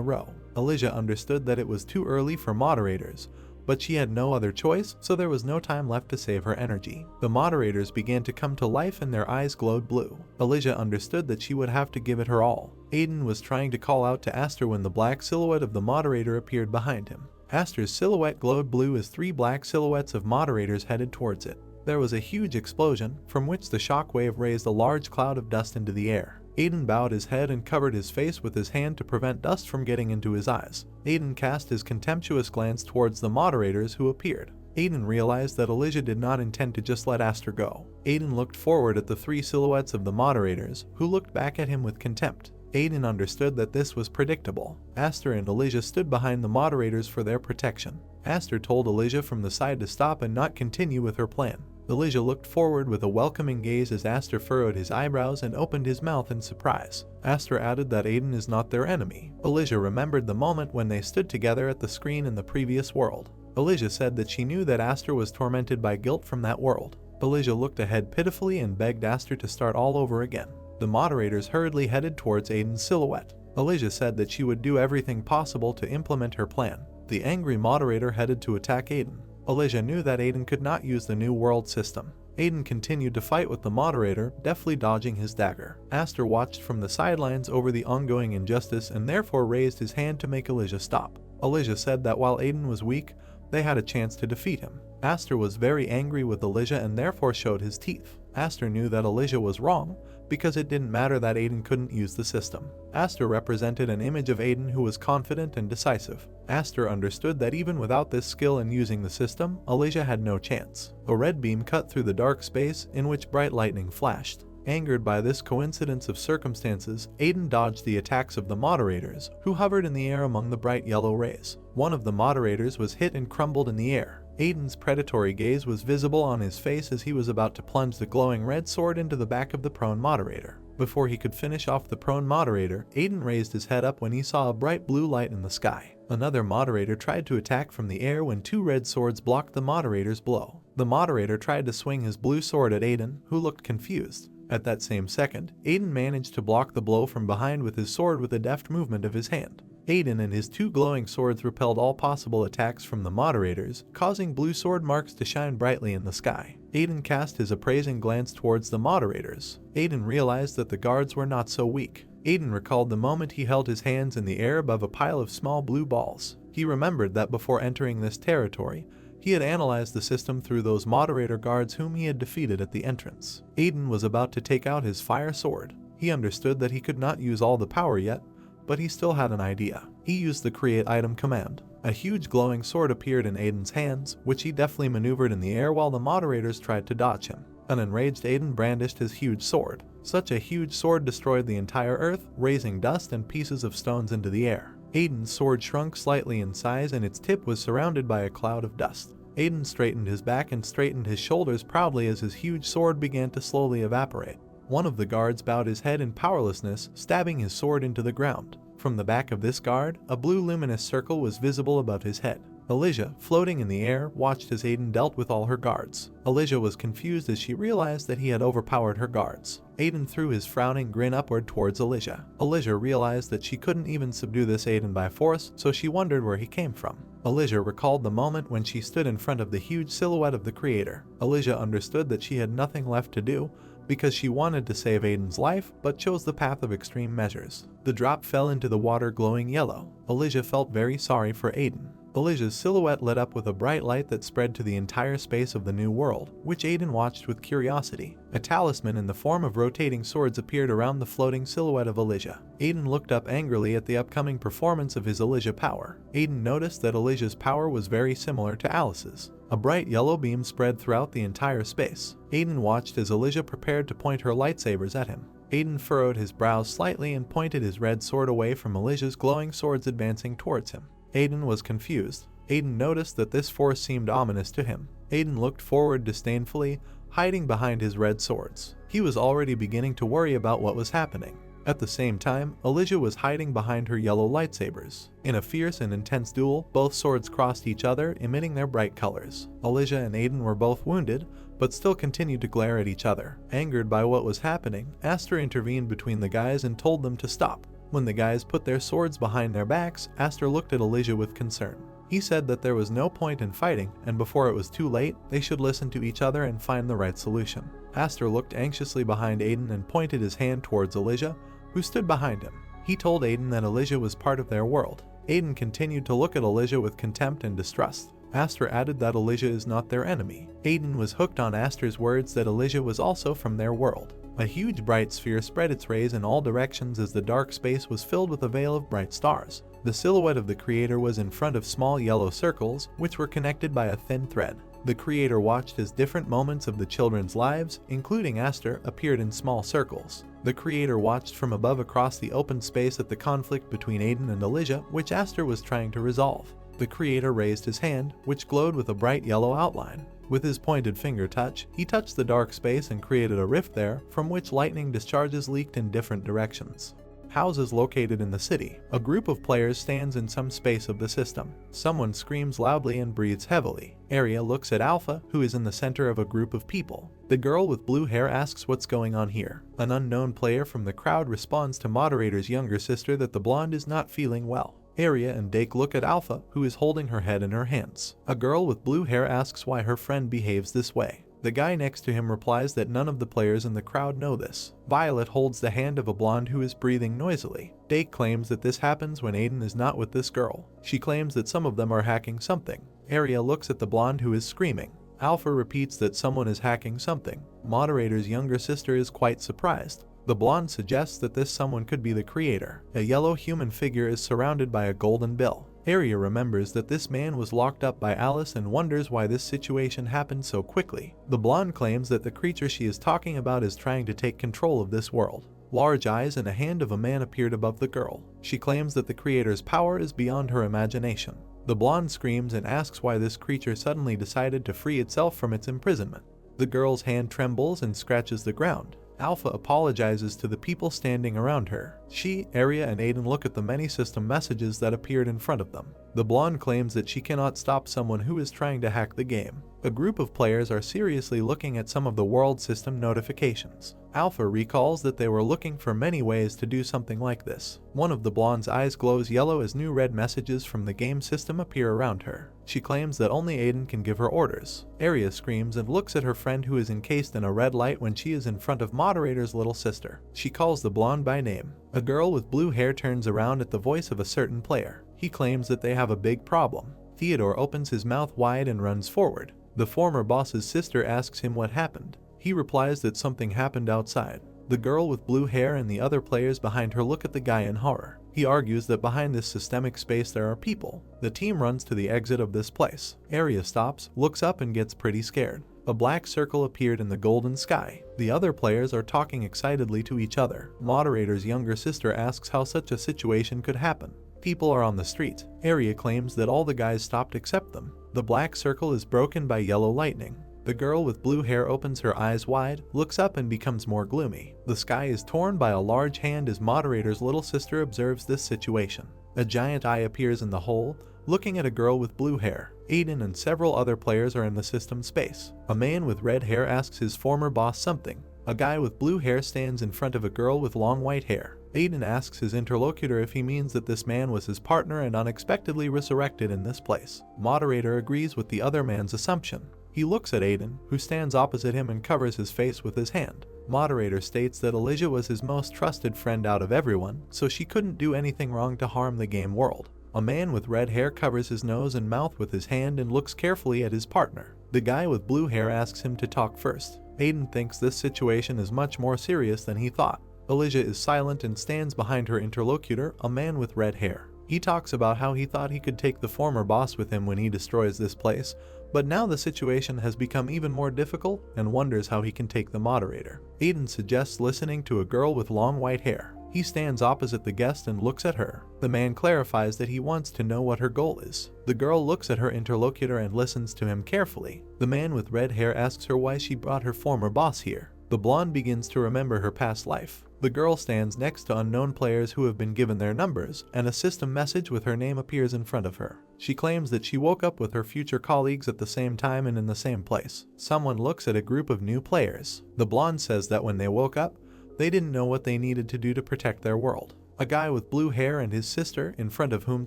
row. Alicia understood that it was too early for moderators, but she had no other choice, so there was no time left to save her energy. The moderators began to come to life and their eyes glowed blue. Elijah understood that she would have to give it her all. Aiden was trying to call out to Aster when the black silhouette of the moderator appeared behind him. Aster's silhouette glowed blue as 3 black silhouettes of moderators headed towards it. There was a huge explosion, from which the shockwave raised a large cloud of dust into the air. Aiden bowed his head and covered his face with his hand to prevent dust from getting into his eyes. Aiden cast his contemptuous glance towards the moderators who appeared. Aiden realized that Elijah did not intend to just let Aster go. Aiden looked forward at the 3 silhouettes of the moderators, who looked back at him with contempt. Aiden understood that this was predictable. Aster and Elijah stood behind the moderators for their protection. Aster told Elijah from the side to stop and not continue with her plan. Elijah looked forward with a welcoming gaze as Aster furrowed his eyebrows and opened his mouth in surprise. Aster added that Aiden is not their enemy. Elijah remembered the moment when they stood together at the screen in the previous world. Elijah said that she knew that Aster was tormented by guilt from that world. Elijah looked ahead pitifully and begged Aster to start all over again. The moderators hurriedly headed towards Aiden's silhouette. Elijah said that she would do everything possible to implement her plan. The angry moderator headed to attack Aiden. Elijah knew that Aiden could not use the new world system. Aiden continued to fight with the moderator, deftly dodging his dagger. Aster watched from the sidelines over the ongoing injustice and therefore raised his hand to make Elijah stop. Elijah said that while Aiden was weak, they had a chance to defeat him. Aster was very angry with Elijah and therefore showed his teeth. Aster knew that Elijah was wrong, because it didn't matter that Aiden couldn't use the system. Aster represented an image of Aiden who was confident and decisive. Aster understood that even without this skill in using the system, Elijah had no chance. A red beam cut through the dark space in which bright lightning flashed. Angered by this coincidence of circumstances, Aiden dodged the attacks of the moderators, who hovered in the air among the bright yellow rays. One of the moderators was hit and crumbled in the air. Aiden's predatory gaze was visible on his face as he was about to plunge the glowing red sword into the back of the prone moderator. Before he could finish off the prone moderator, Aiden raised his head up when he saw a bright blue light in the sky. Another moderator tried to attack from the air when 2 red swords blocked the moderator's blow. The moderator tried to swing his blue sword at Aiden, who looked confused. At that same second, Aiden managed to block the blow from behind with his sword with a deft movement of his hand. Aiden and his 2 glowing swords repelled all possible attacks from the moderators, causing blue sword marks to shine brightly in the sky. Aiden cast his appraising glance towards the moderators. Aiden realized that the guards were not so weak. Aiden recalled the moment he held his hands in the air above a pile of small blue balls. He remembered that before entering this territory, he had analyzed the system through those moderator guards whom he had defeated at the entrance. Aiden was about to take out his fire sword. He understood that he could not use all the power yet, but he still had an idea. He used the create item command. A huge glowing sword appeared in Aiden's hands, which he deftly maneuvered in the air while the moderators tried to dodge him. An enraged Aiden brandished his huge sword. Such a huge sword destroyed the entire earth, raising dust and pieces of stones into the air. Aiden's sword shrunk slightly in size and its tip was surrounded by a cloud of dust. Aiden straightened his back and straightened his shoulders proudly as his huge sword began to slowly evaporate. One of the guards bowed his head in powerlessness, stabbing his sword into the ground. From the back of this guard, a blue luminous circle was visible above his head. Elijah, floating in the air, watched as Aiden dealt with all her guards. Elijah was confused as she realized that he had overpowered her guards. Aiden threw his frowning grin upward towards Elijah. Elijah realized that she couldn't even subdue this Aiden by force, so she wondered where he came from. Elijah recalled the moment when she stood in front of the huge silhouette of the creator. Elijah understood that she had nothing left to do, because she wanted to save Aiden's life, but chose the path of extreme measures. The drop fell into the water glowing yellow. Elijah felt very sorry for Aiden. Elijah's silhouette lit up with a bright light that spread to the entire space of the new world, which Aiden watched with curiosity. A talisman in the form of rotating swords appeared around the floating silhouette of Elijah. Aiden looked up angrily at the upcoming performance of his Elijah power. Aiden noticed that Elijah's power was very similar to Alice's. A bright yellow beam spread throughout the entire space. Aiden watched as Elijah prepared to point her lightsabers at him. Aiden furrowed his brows slightly and pointed his red sword away from Elijah's glowing swords advancing towards him. Aiden was confused. Aiden noticed that this force seemed ominous to him. Aiden looked forward disdainfully, hiding behind his red swords. He was already beginning to worry about what was happening. At the same time, Elijah was hiding behind her yellow lightsabers. In a fierce and intense duel, both swords crossed each other, emitting their bright colors. Elijah and Aiden were both wounded, but still continued to glare at each other. Angered by what was happening, Aster intervened between the guys and told them to stop. When the guys put their swords behind their backs, Aster looked at Elijah with concern. He said that there was no point in fighting, and before it was too late, they should listen to each other and find the right solution. Aster looked anxiously behind Aiden and pointed his hand towards Elijah, who stood behind him. He told Aiden that Elijah was part of their world. Aiden continued to look at Elijah with contempt and distrust. Aster added that Elijah is not their enemy. Aiden was hooked on Aster's words that Elijah was also from their world. A huge bright sphere spread its rays in all directions as the dark space was filled with a veil of bright stars. The silhouette of the creator was in front of small yellow circles, which were connected by a thin thread. The creator watched as different moments of the children's lives, including Aster, appeared in small circles. The creator watched from above across the open space at the conflict between Aiden and Elijah, which Aster was trying to resolve. The creator raised his hand, which glowed with a bright yellow outline. With his pointed finger touch, he touched the dark space and created a rift there, from which lightning discharges leaked in different directions. Houses located in the city. A group of players stands in some space of the system. Someone screams loudly and breathes heavily. Arya looks at Alpha, who is in the center of a group of people. The girl with blue hair asks what's going on here. An unknown player from the crowd responds to Moderator's younger sister that the blonde is not feeling well. Arya and Dake look at Alpha, who is holding her head in her hands. A girl with blue hair asks why her friend behaves this way. The guy next to him replies that none of the players in the crowd know this. Violet holds the hand of a blonde who is breathing noisily. Dake claims that this happens when Aiden is not with this girl. She claims that some of them are hacking something. Arya looks at the blonde who is screaming. Alpha repeats that someone is hacking something. Moderator's younger sister is quite surprised. The blonde suggests that this someone could be the creator. A yellow human figure is surrounded by a golden bill. Arya remembers that this man was locked up by Alice and wonders why this situation happened so quickly. The blonde claims that the creature she is talking about is trying to take control of this world. Large eyes and a hand of a man appeared above the girl. She claims that the creator's power is beyond her imagination. The blonde screams and asks why this creature suddenly decided to free itself from its imprisonment. The girl's hand trembles and scratches the ground. Alpha apologizes to the people standing around her. She, Arya, and Aiden look at the many system messages that appeared in front of them. The blonde claims that she cannot stop someone who is trying to hack the game. A group of players are seriously looking at some of the world system notifications. Alpha recalls that they were looking for many ways to do something like this. One of the blonde's eyes glows yellow as new red messages from the game system appear around her. She claims that only Aiden can give her orders. Arya screams and looks at her friend who is encased in a red light when she is in front of Moderator's little sister. She calls the blonde by name. A girl with blue hair turns around at the voice of a certain player. He claims that they have a big problem. Theodore opens his mouth wide and runs forward. The former boss's sister asks him what happened. He replies that something happened outside. The girl with blue hair and the other players behind her look at the guy in horror. He argues that behind this systemic space there are people. The team runs to the exit of this place. Arya stops, looks up and gets pretty scared. A black circle appeared in the golden sky. The other players are talking excitedly to each other. Moderator's younger sister asks how such a situation could happen. People are on the street. Arya claims that all the guys stopped except them. The black circle is broken by yellow lightning. The girl with blue hair opens her eyes wide, looks up and becomes more gloomy. The sky is torn by a large hand as Moderator's little sister observes this situation. A giant eye appears in the hole, looking at a girl with blue hair. Aiden and several other players are in the system space. A man with red hair asks his former boss something. A guy with blue hair stands in front of a girl with long white hair. Aiden asks his interlocutor if he means that this man was his partner and unexpectedly resurrected in this place. Moderator agrees with the other man's assumption. He looks at Aiden, who stands opposite him and covers his face with his hand. Moderator states that Elijah was his most trusted friend out of everyone, so she couldn't do anything wrong to harm the game world. A man with red hair covers his nose and mouth with his hand and looks carefully at his partner. The guy with blue hair asks him to talk first. Aiden thinks this situation is much more serious than he thought. Elijah is silent and stands behind her interlocutor, a man with red hair. He talks about how he thought he could take the former boss with him when he destroys this place, but now the situation has become even more difficult and wonders how he can take the moderator. Aiden suggests listening to a girl with long white hair. He stands opposite the guest and looks at her. The man clarifies that he wants to know what her goal is. The girl looks at her interlocutor and listens to him carefully. The man with red hair asks her why she brought her former boss here. The blonde begins to remember her past life. The girl stands next to unknown players who have been given their numbers, and a system message with her name appears in front of her. She claims that she woke up with her future colleagues at the same time and in the same place. Someone looks at a group of new players. The blonde says that when they woke up, they didn't know what they needed to do to protect their world. A guy with blue hair and his sister, in front of whom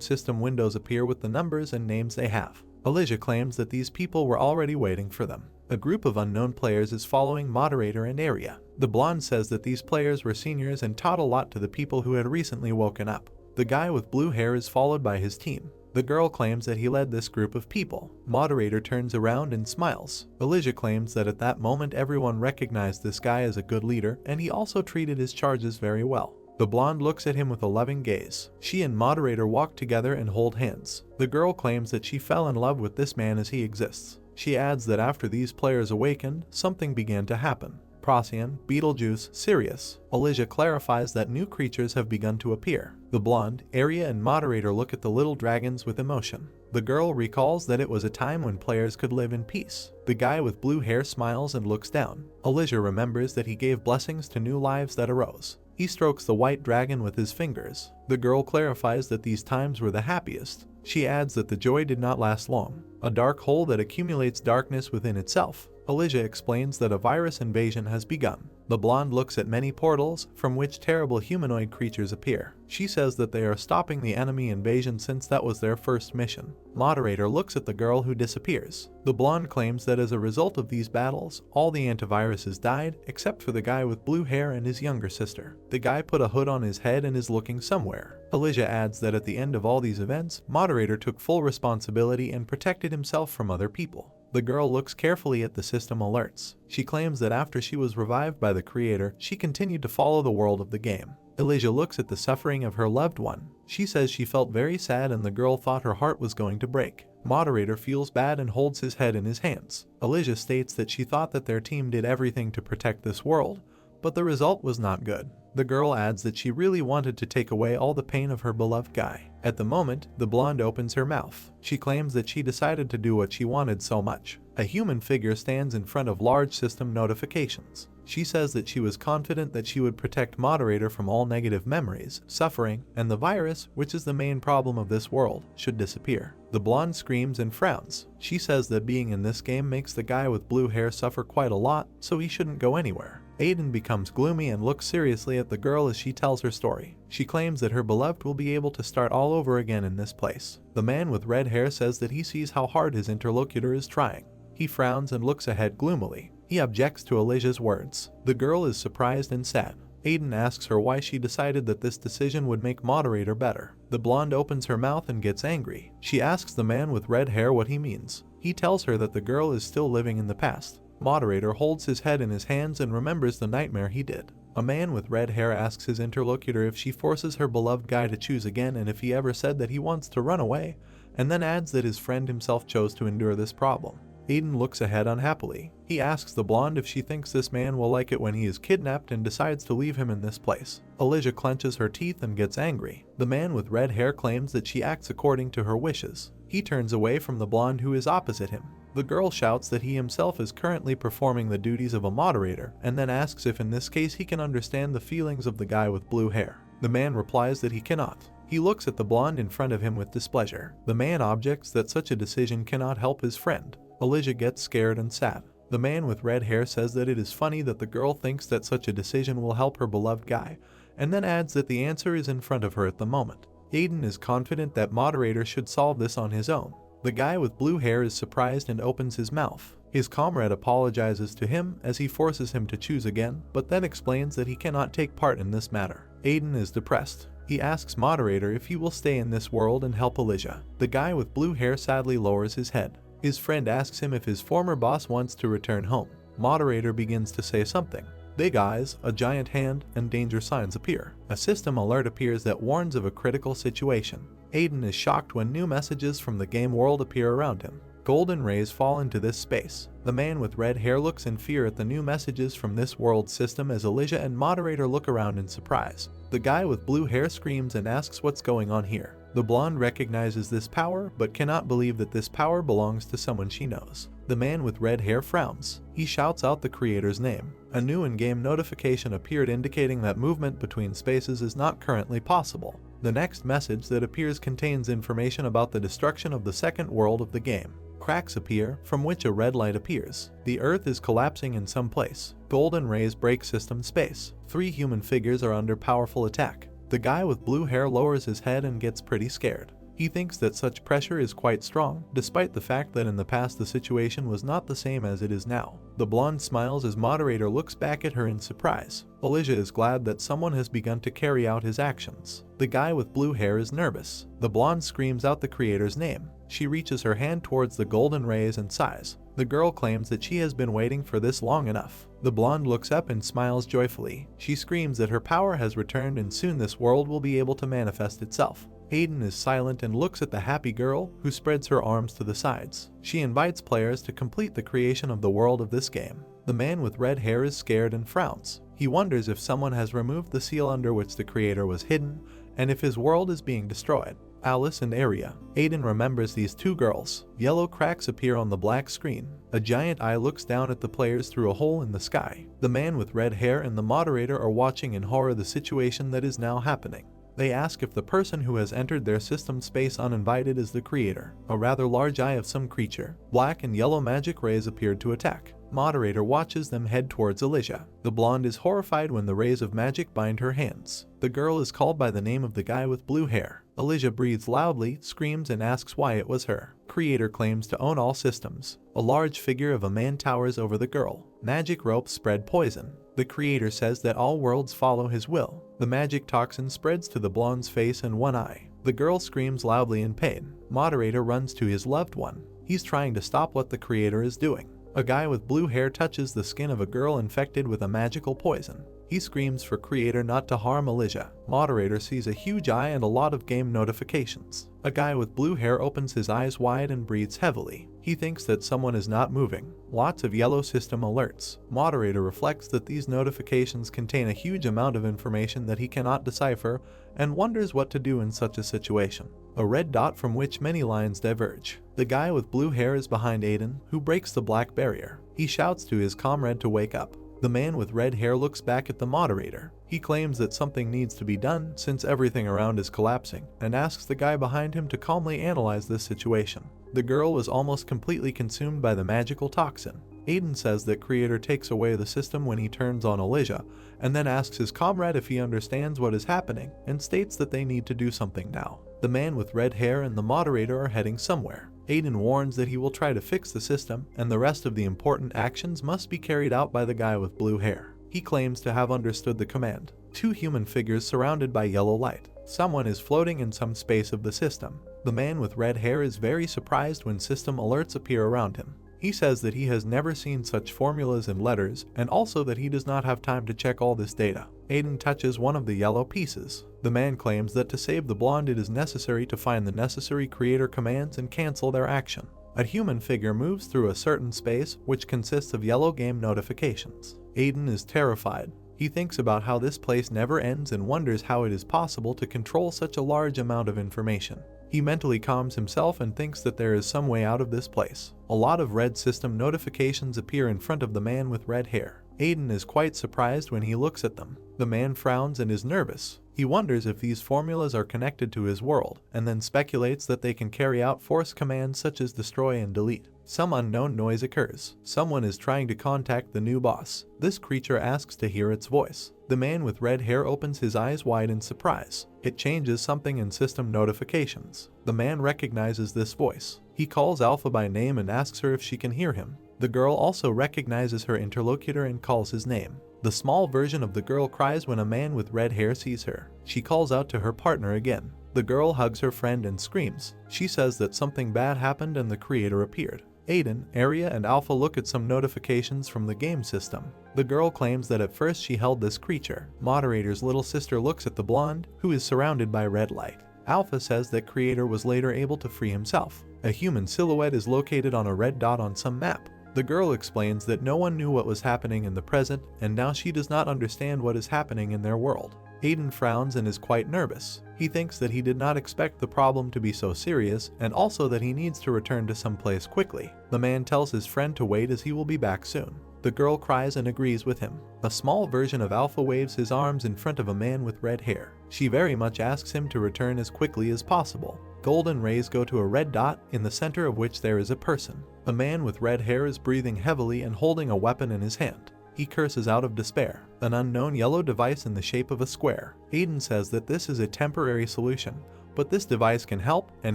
system windows appear with the numbers and names they have. Elijah claims that these people were already waiting for them. A group of unknown players is following Moderator and Area. The blonde says that these players were seniors and taught a lot to the people who had recently woken up. The guy with blue hair is followed by his team. The girl claims that he led this group of people. Moderator turns around and smiles. Elijah claims that at that moment everyone recognized this guy as a good leader, and he also treated his charges very well. The blonde looks at him with a loving gaze. She and Moderator walk together and hold hands. The girl claims that she fell in love with this man as he exists. She adds that after these players awakened, something began to happen. Procyon, Beetlejuice, Sirius. Elijah clarifies that new creatures have begun to appear. The blonde, Area and Moderator look at the little dragons with emotion. The girl recalls that it was a time when players could live in peace. The guy with blue hair smiles and looks down. Elijah remembers that he gave blessings to new lives that arose. He strokes the white dragon with his fingers. The girl clarifies that these times were the happiest. She adds that the joy did not last long. A dark hole that accumulates darkness within itself. Elijah explains that a virus invasion has begun. The blonde looks at many portals from which terrible humanoid creatures appear. She says that they are stopping the enemy invasion since that was their first mission. Moderator looks at the girl who disappears. The blonde claims that as a result of these battles, all the antiviruses died except for the guy with blue hair and his younger sister. The guy put a hood on his head and is looking somewhere. Elijah adds that at the end of all these events, Moderator took full responsibility and protected himself from other people. The girl looks carefully at the system alerts. She claims that after she was revived by the creator, she continued to follow the world of the game. Elijah looks at the suffering of her loved one. She says she felt very sad and the girl thought her heart was going to break. Moderator feels bad and holds his head in his hands. Elijah states that she thought that their team did everything to protect this world, but the result was not good. The girl adds that she really wanted to take away all the pain of her beloved guy. At the moment, the blonde opens her mouth. She claims that she decided to do what she wanted so much. A human figure stands in front of large system notifications. She says that she was confident that she would protect Moderator from all negative memories, suffering, and the virus, which is the main problem of this world, should disappear. The blonde screams and frowns. She says that being in this game makes the guy with blue hair suffer quite a lot, so he shouldn't go anywhere. Aiden becomes gloomy and looks seriously at the girl as she tells her story. She claims that her beloved will be able to start all over again in this place. The man with red hair says that he sees how hard his interlocutor is trying. He frowns and looks ahead gloomily. He objects to Elijah's words. The girl is surprised and sad. Aiden asks her why she decided that this decision would make Moderator better. The blonde opens her mouth and gets angry. She asks the man with red hair what he means. He tells her that the girl is still living in the past. Moderator holds his head in his hands and remembers the nightmare he did. A man with red hair asks his interlocutor if she forces her beloved guy to choose again and if he ever said that he wants to run away, and then adds that his friend himself chose to endure this problem. Aiden looks ahead unhappily. He asks the blonde if she thinks this man will like it when he is kidnapped and decides to leave him in this place. Elijah clenches her teeth and gets angry. The man with red hair claims that she acts according to her wishes. He turns away from the blonde who is opposite him. The girl shouts that he himself is currently performing the duties of a moderator and then asks if in this case he can understand the feelings of the guy with blue hair. The man replies that he cannot. He looks at the blonde in front of him with displeasure. The man objects that such a decision cannot help his friend. Elijah gets scared and sad. The man with red hair says that it is funny that the girl thinks that such a decision will help her beloved guy, and then adds that the answer is in front of her at the moment. Aiden is confident that Moderator should solve this on his own. The guy with blue hair is surprised and opens his mouth. His comrade apologizes to him as he forces him to choose again, but then explains that he cannot take part in this matter. Aiden is depressed. He asks Moderator if he will stay in this world and help Elijah. The guy with blue hair sadly lowers his head. His friend asks him if his former boss wants to return home. Moderator begins to say something. Big eyes, a giant hand, and danger signs appear. A system alert appears that warns of a critical situation. Aiden is shocked when new messages from the game world appear around him. Golden rays fall into this space. The man with red hair looks in fear at the new messages from this world system as Elijah and Moderator look around in surprise. The guy with blue hair screams and asks what's going on here. The blonde recognizes this power but cannot believe that this power belongs to someone she knows. The man with red hair frowns. He shouts out the creator's name. A new in-game notification appeared indicating that movement between spaces is not currently possible. The next message that appears contains information about the destruction of the second world of the game. Cracks appear, from which a red light appears. The Earth is collapsing in some place. Golden rays break system space. 3 human figures are under powerful attack. The guy with blue hair lowers his head and gets pretty scared. He thinks that such pressure is quite strong, despite the fact that in the past the situation was not the same as it is now. The blonde smiles as Moderator looks back at her in surprise. Elijah is glad that someone has begun to carry out his actions. The guy with blue hair is nervous. The blonde screams out the creator's name. She reaches her hand towards the golden rays and sighs. The girl claims that she has been waiting for this long enough. The blonde looks up and smiles joyfully. She screams that her power has returned and soon this world will be able to manifest itself. Aiden is silent and looks at the happy girl, who spreads her arms to the sides. She invites players to complete the creation of the world of this game. The man with red hair is scared and frowns. He wonders if someone has removed the seal under which the creator was hidden, and if his world is being destroyed. Alice and Aria. Aiden remembers these two girls. Yellow cracks appear on the black screen. A giant eye looks down at the players through a hole in the sky. The man with red hair and the moderator are watching in horror the situation that is now happening. They ask if the person who has entered their system space uninvited is the creator, a rather large eye of some creature. Black and yellow magic rays appeared to attack. Moderator watches them head towards Elijah. The blonde is horrified when the rays of magic bind her hands. The girl is called by the name of the guy with blue hair. Elijah breathes loudly, screams, and asks why it was her. Creator claims to own all systems. A large figure of a man towers over the girl. Magic ropes spread poison. The creator says that all worlds follow his will. The magic toxin spreads to the blonde's face and one eye. The girl screams loudly in pain. Moderator runs to his loved one. He's trying to stop what the creator is doing. A guy with blue hair touches the skin of a girl infected with a magical poison. He screams for creator not to harm Elijah. Moderator sees a huge eye and a lot of game notifications. A guy with blue hair opens his eyes wide and breathes heavily. He thinks that someone is not moving. Lots of yellow system alerts. Moderator reflects that these notifications contain a huge amount of information that he cannot decipher and wonders what to do in such a situation. A red dot from which many lines diverge. The guy with blue hair is behind Aiden, who breaks the black barrier. He shouts to his comrade to wake up. The man with red hair looks back at the moderator. He claims that something needs to be done since everything around is collapsing, and asks the guy behind him to calmly analyze this situation. The girl was almost completely consumed by the magical toxin. Aiden says that creator takes away the system when he turns on Elijah, and then asks his comrade if he understands what is happening, and states that they need to do something now. The man with red hair and the moderator are heading somewhere. Aiden warns that he will try to fix the system, and the rest of the important actions must be carried out by the guy with blue hair. He claims to have understood the command. Two human figures surrounded by yellow light. Someone is floating in some space of the system. The man with red hair is very surprised when system alerts appear around him. He says that he has never seen such formulas and letters, and also that he does not have time to check all this data. Aiden touches one of the yellow pieces. The man claims that to save the blonde it is necessary to find the necessary creator commands and cancel their action. A human figure moves through a certain space which consists of yellow game notifications. Aiden is terrified. He thinks about how this place never ends and wonders how it is possible to control such a large amount of information. He mentally calms himself and thinks that there is some way out of this place. A lot of red system notifications appear in front of the man with red hair. Aiden is quite surprised when he looks at them. The man frowns and is nervous. He wonders if these formulas are connected to his world, and then speculates that they can carry out force commands such as destroy and delete. Some unknown noise occurs. Someone is trying to contact the new boss. This creature asks to hear its voice. The man with red hair opens his eyes wide in surprise. It changes something in system notifications. The man recognizes this voice. He calls Alpha by name and asks her if she can hear him. The girl also recognizes her interlocutor and calls his name. The small version of the girl cries when a man with red hair sees her. She calls out to her partner again. The girl hugs her friend and screams. She says that something bad happened and the creator appeared. Aiden, Aria, and Alpha look at some notifications from the game system. The girl claims that at first she held this creature. Moderator's little sister looks at the blonde, who is surrounded by red light. Alpha says that creator was later able to free himself. A human silhouette is located on a red dot on some map. The girl explains that no one knew what was happening in the present, and now she does not understand what is happening in their world. Aiden frowns and is quite nervous. He thinks that he did not expect the problem to be so serious, and also that he needs to return to some place quickly. The man tells his friend to wait as he will be back soon. The girl cries and agrees with him. A small version of Alpha waves his arms in front of a man with red hair. She very much asks him to return as quickly as possible. Golden rays go to a red dot, in the center of which there is a person. A man with red hair is breathing heavily and holding a weapon in his hand. He curses out of despair. An unknown yellow device in the shape of a square. Aiden says that this is a temporary solution, but this device can help, and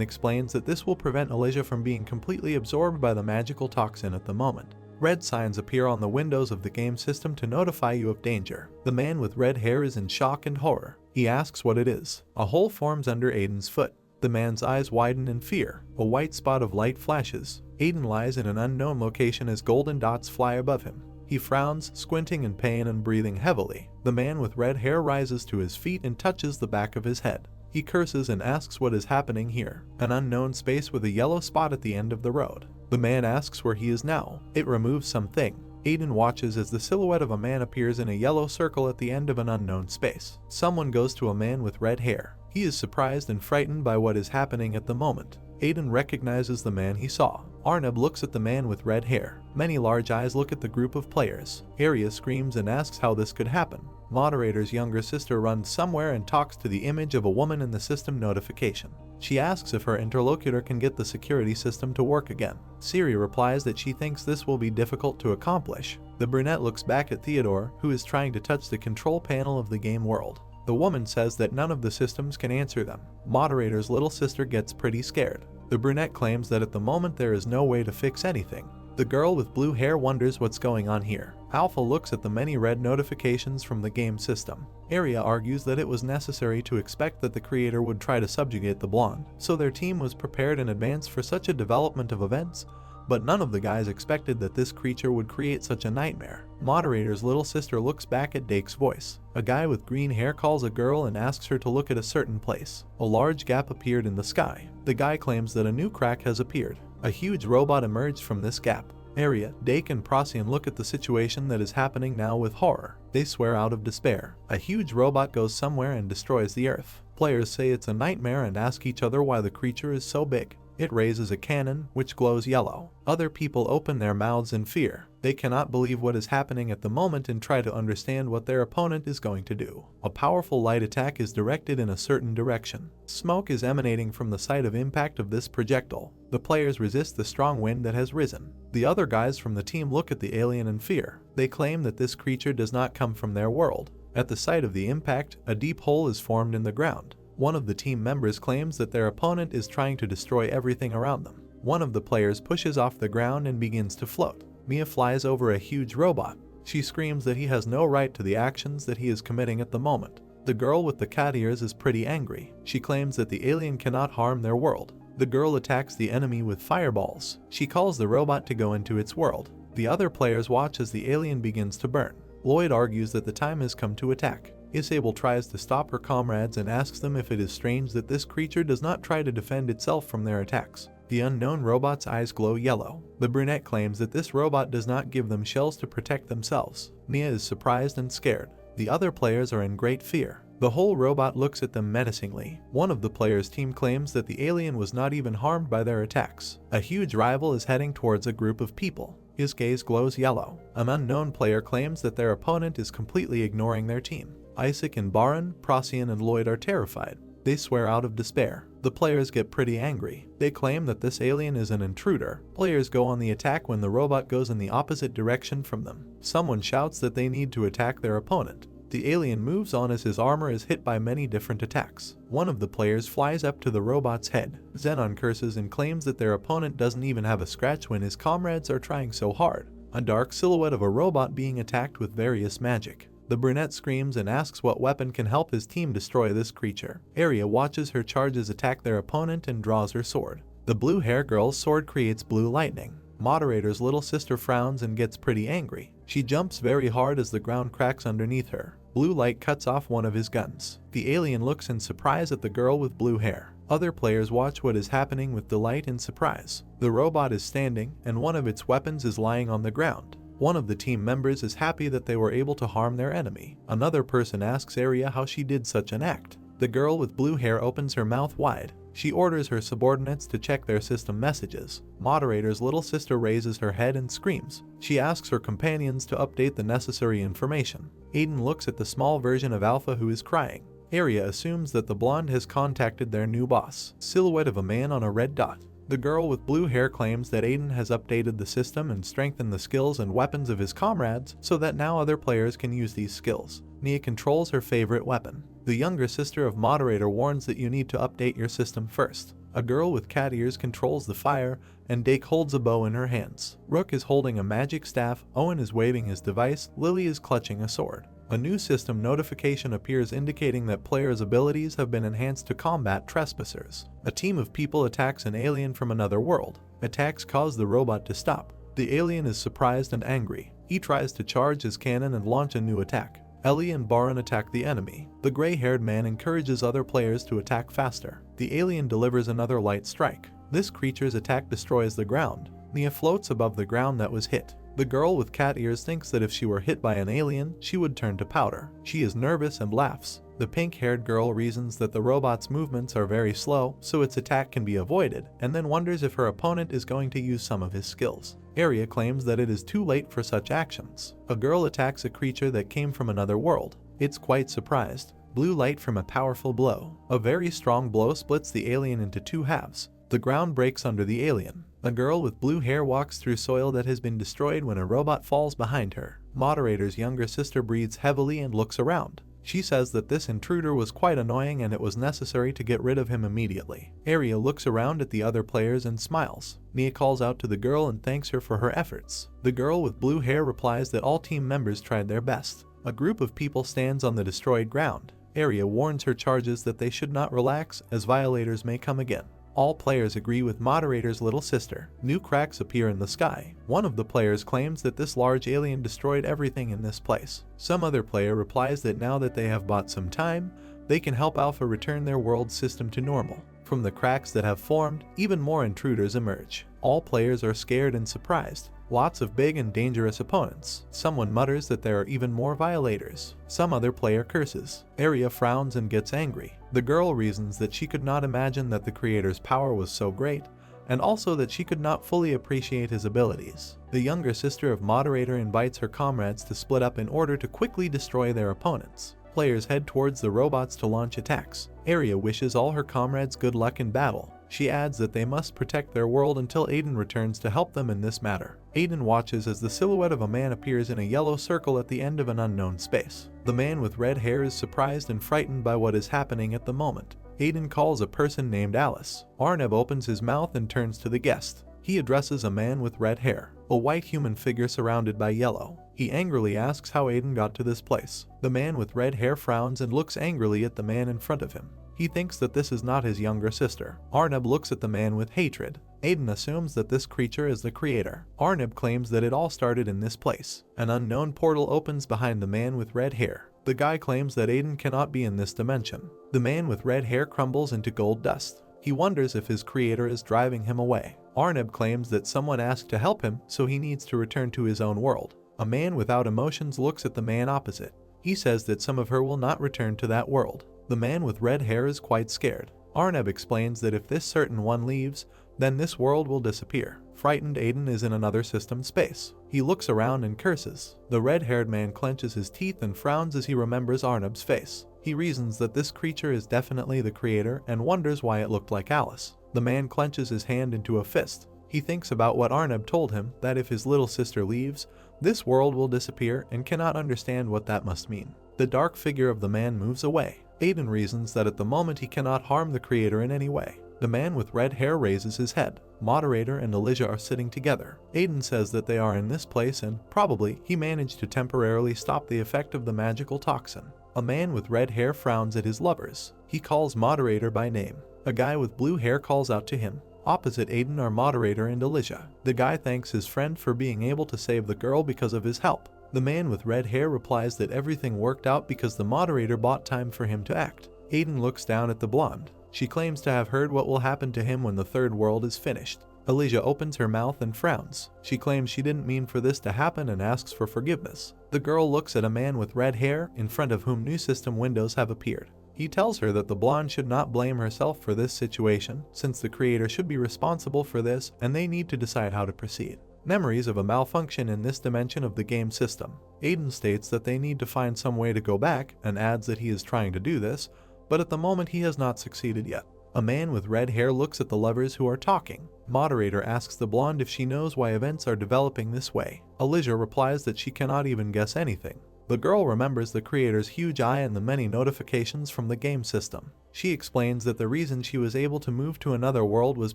explains that this will prevent Elijah from being completely absorbed by the magical toxin at the moment. Red signs appear on the windows of the game system to notify you of danger. The man with red hair is in shock and horror. He asks what it is. A hole forms under Aiden's foot. The man's eyes widen in fear. A white spot of light flashes. Aiden lies in an unknown location as golden dots fly above him. He frowns, squinting in pain and breathing heavily. The man with red hair rises to his feet and touches the back of his head. He curses and asks what is happening here. An unknown space with a yellow spot at the end of the road. The man asks where he is now. It removes something. Aiden watches as the silhouette of a man appears in a yellow circle at the end of an unknown space. Someone goes to a man with red hair. He is surprised and frightened by what is happening at the moment. Aiden recognizes the man he saw. Arnab looks at the man with red hair. Many large eyes look at the group of players. Arya screams and asks how this could happen. Moderator's younger sister runs somewhere and talks to the image of a woman in the system notification. She asks if her interlocutor can get the security system to work again. Siri replies that she thinks this will be difficult to accomplish. The brunette looks back at Theodore, who is trying to touch the control panel of the game world. The woman says that none of the systems can answer them. Moderator's little sister gets pretty scared. The brunette claims that at the moment there is no way to fix anything. The girl with blue hair wonders what's going on here. Alpha looks at the many red notifications from the game system. Arya argues that it was necessary to expect that the creator would try to subjugate the blonde, so their team was prepared in advance for such a development of events, but none of the guys expected that this creature would create such a nightmare. Moderator's little sister looks back at Dake's voice. A guy with green hair calls a girl and asks her to look at a certain place. A large gap appeared in the sky. The guy claims that a new crack has appeared. A huge robot emerged from this gap. Arya, Dake and Procyon look at the situation that is happening now with horror. They swear out of despair. A huge robot goes somewhere and destroys the earth. Players say it's a nightmare and ask each other why the creature is so big. It raises a cannon, which glows yellow. Other people open their mouths in fear. They cannot believe what is happening at the moment and try to understand what their opponent is going to do. A powerful light attack is directed in a certain direction. Smoke is emanating from the site of impact of this projectile. The players resist the strong wind that has risen. The other guys from the team look at the alien in fear. They claim that this creature does not come from their world. At the site of the impact, a deep hole is formed in the ground. One of the team members claims that their opponent is trying to destroy everything around them. One of the players pushes off the ground and begins to float. Mia flies over a huge robot. She screams that he has no right to the actions that he is committing at the moment. The girl with the cat ears is pretty angry. She claims that the alien cannot harm their world. The girl attacks the enemy with fireballs. She calls the robot to go into its world. The other players watch as the alien begins to burn. Lloyd argues that the time has come to attack. Isabel tries to stop her comrades and asks them if it is strange that this creature does not try to defend itself from their attacks. The unknown robot's eyes glow yellow. The brunette claims that this robot does not give them shells to protect themselves. Mia is surprised and scared. The other players are in great fear. The whole robot looks at them menacingly. One of the players' team claims that the alien was not even harmed by their attacks. A huge rival is heading towards a group of people. His gaze glows yellow. An unknown player claims that their opponent is completely ignoring their team. Isaac and Baran, Procyon and Lloyd are terrified. They swear out of despair. The players get pretty angry. They claim that this alien is an intruder. Players go on the attack when the robot goes in the opposite direction from them. Someone shouts that they need to attack their opponent. The alien moves on as his armor is hit by many different attacks. One of the players flies up to the robot's head. Xenon curses and claims that their opponent doesn't even have a scratch when his comrades are trying so hard. A dark silhouette of a robot being attacked with various magic. The brunette screams and asks what weapon can help his team destroy this creature. Arya watches her charges attack their opponent and draws her sword. The blue hair girl's sword creates blue lightning. Moderator's little sister frowns and gets pretty angry. She jumps very hard as the ground cracks underneath her. Blue light cuts off one of his guns. The alien looks in surprise at the girl with blue hair. Other players watch what is happening with delight and surprise. The robot is standing, and one of its weapons is lying on the ground. One of the team members is happy that they were able to harm their enemy. Another person asks Arya how she did such an act. The girl with blue hair opens her mouth wide. She orders her subordinates to check their system messages. Moderator's little sister raises her head and screams. She asks her companions to update the necessary information. Aiden looks at the small version of Alpha who is crying. Arya assumes that the blonde has contacted their new boss. Silhouette of a man on a red dot. The girl with blue hair claims that Aiden has updated the system and strengthened the skills and weapons of his comrades so that now other players can use these skills. Nia controls her favorite weapon. The younger sister of Moderator warns that you need to update your system first. A girl with cat ears controls the fire, and Dake holds a bow in her hands. Rook is holding a magic staff, Owen is waving his device, Lily is clutching a sword. A new system notification appears indicating that players' abilities have been enhanced to combat trespassers. A team of people attacks an alien from another world. Attacks cause the robot to stop. The alien is surprised and angry. He tries to charge his cannon and launch a new attack. Ellie and Baron attack the enemy. The gray-haired man encourages other players to attack faster. The alien delivers another light strike. This creature's attack destroys the ground. Nia floats above the ground that was hit. The girl with cat ears thinks that if she were hit by an alien, she would turn to powder. She is nervous and laughs. The pink-haired girl reasons that the robot's movements are very slow, so its attack can be avoided, and then wonders if her opponent is going to use some of his skills. Arya claims that it is too late for such actions. A girl attacks a creature that came from another world. It's quite surprised. Blue light from a powerful blow. A very strong blow splits the alien into two halves. The ground breaks under the alien. A girl with blue hair walks through soil that has been destroyed when a robot falls behind her. Moderator's younger sister breathes heavily and looks around. She says that this intruder was quite annoying and it was necessary to get rid of him immediately. Arya looks around at the other players and smiles. Nia calls out to the girl and thanks her for her efforts. The girl with blue hair replies that all team members tried their best. A group of people stands on the destroyed ground. Arya warns her charges that they should not relax as violators may come again. All players agree with Moderator's little sister. New cracks appear in the sky. One of the players claims that this large alien destroyed everything in this place. Some other player replies that now that they have bought some time, they can help Alpha return their world system to normal. From the cracks that have formed, even more intruders emerge. All players are scared and surprised. Lots of big and dangerous opponents. Someone mutters that there are even more violators. Some other player curses. Arya frowns and gets angry. The girl reasons that she could not imagine that the creator's power was so great, and also that she could not fully appreciate his abilities. The younger sister of Moderator invites her comrades to split up in order to quickly destroy their opponents. Players head towards the robots to launch attacks. Arya wishes all her comrades good luck in battle. She adds that they must protect their world until Aiden returns to help them in this matter. Aiden watches as the silhouette of a man appears in a yellow circle at the end of an unknown space. The man with red hair is surprised and frightened by what is happening at the moment. Aiden calls a person named Alice. Arnab opens his mouth and turns to the guest. He addresses a man with red hair, a white human figure surrounded by yellow. He angrily asks how Aiden got to this place. The man with red hair frowns and looks angrily at the man in front of him. He thinks that this is not his younger sister. Arnab looks at the man with hatred. Aiden assumes that this creature is the creator. Arnab claims that it all started in this place. An unknown portal opens behind the man with red hair. The guy claims that Aiden cannot be in this dimension. The man with red hair crumbles into gold dust. He wonders if his creator is driving him away. Arnab claims that someone asked to help him, so he needs to return to his own world. A man without emotions looks at the man opposite. He says that some of her will not return to that world. The man with red hair is quite scared. Arnab explains that if this certain one leaves, then this world will disappear. Frightened, Aiden is in another system space. He looks around and curses. The red-haired man clenches his teeth and frowns as he remembers Arnab's face. He reasons that this creature is definitely the creator and wonders why it looked like Alice. The man clenches his hand into a fist. He thinks about what Arnab told him, that if his little sister leaves, this world will disappear, and cannot understand what that must mean. The dark figure of the man moves away. Aiden reasons that at the moment he cannot harm the creator in any way. The man with red hair raises his head. Moderator and Elijah are sitting together. Aiden says that they are in this place and, probably, he managed to temporarily stop the effect of the magical toxin. A man with red hair frowns at his lovers. He calls Moderator by name. A guy with blue hair calls out to him. Opposite Aiden are Moderator and Elijah. The guy thanks his friend for being able to save the girl because of his help. The man with red hair replies that everything worked out because the Moderator bought time for him to act. Aiden looks down at the blonde. She claims to have heard what will happen to him when the third world is finished. Elijah opens her mouth and frowns. She claims she didn't mean for this to happen and asks for forgiveness. The girl looks at a man with red hair, in front of whom new system windows have appeared. He tells her that the blonde should not blame herself for this situation, since the creator should be responsible for this and they need to decide how to proceed. Memories of a malfunction in this dimension of the game system. Aiden states that they need to find some way to go back and adds that he is trying to do this, but at the moment he has not succeeded yet. A man with red hair looks at the lovers who are talking. Moderator asks the blonde if she knows why events are developing this way. Ellis replies that she cannot even guess anything. The girl remembers the creator's huge eye and the many notifications from the game system. She explains that the reason she was able to move to another world was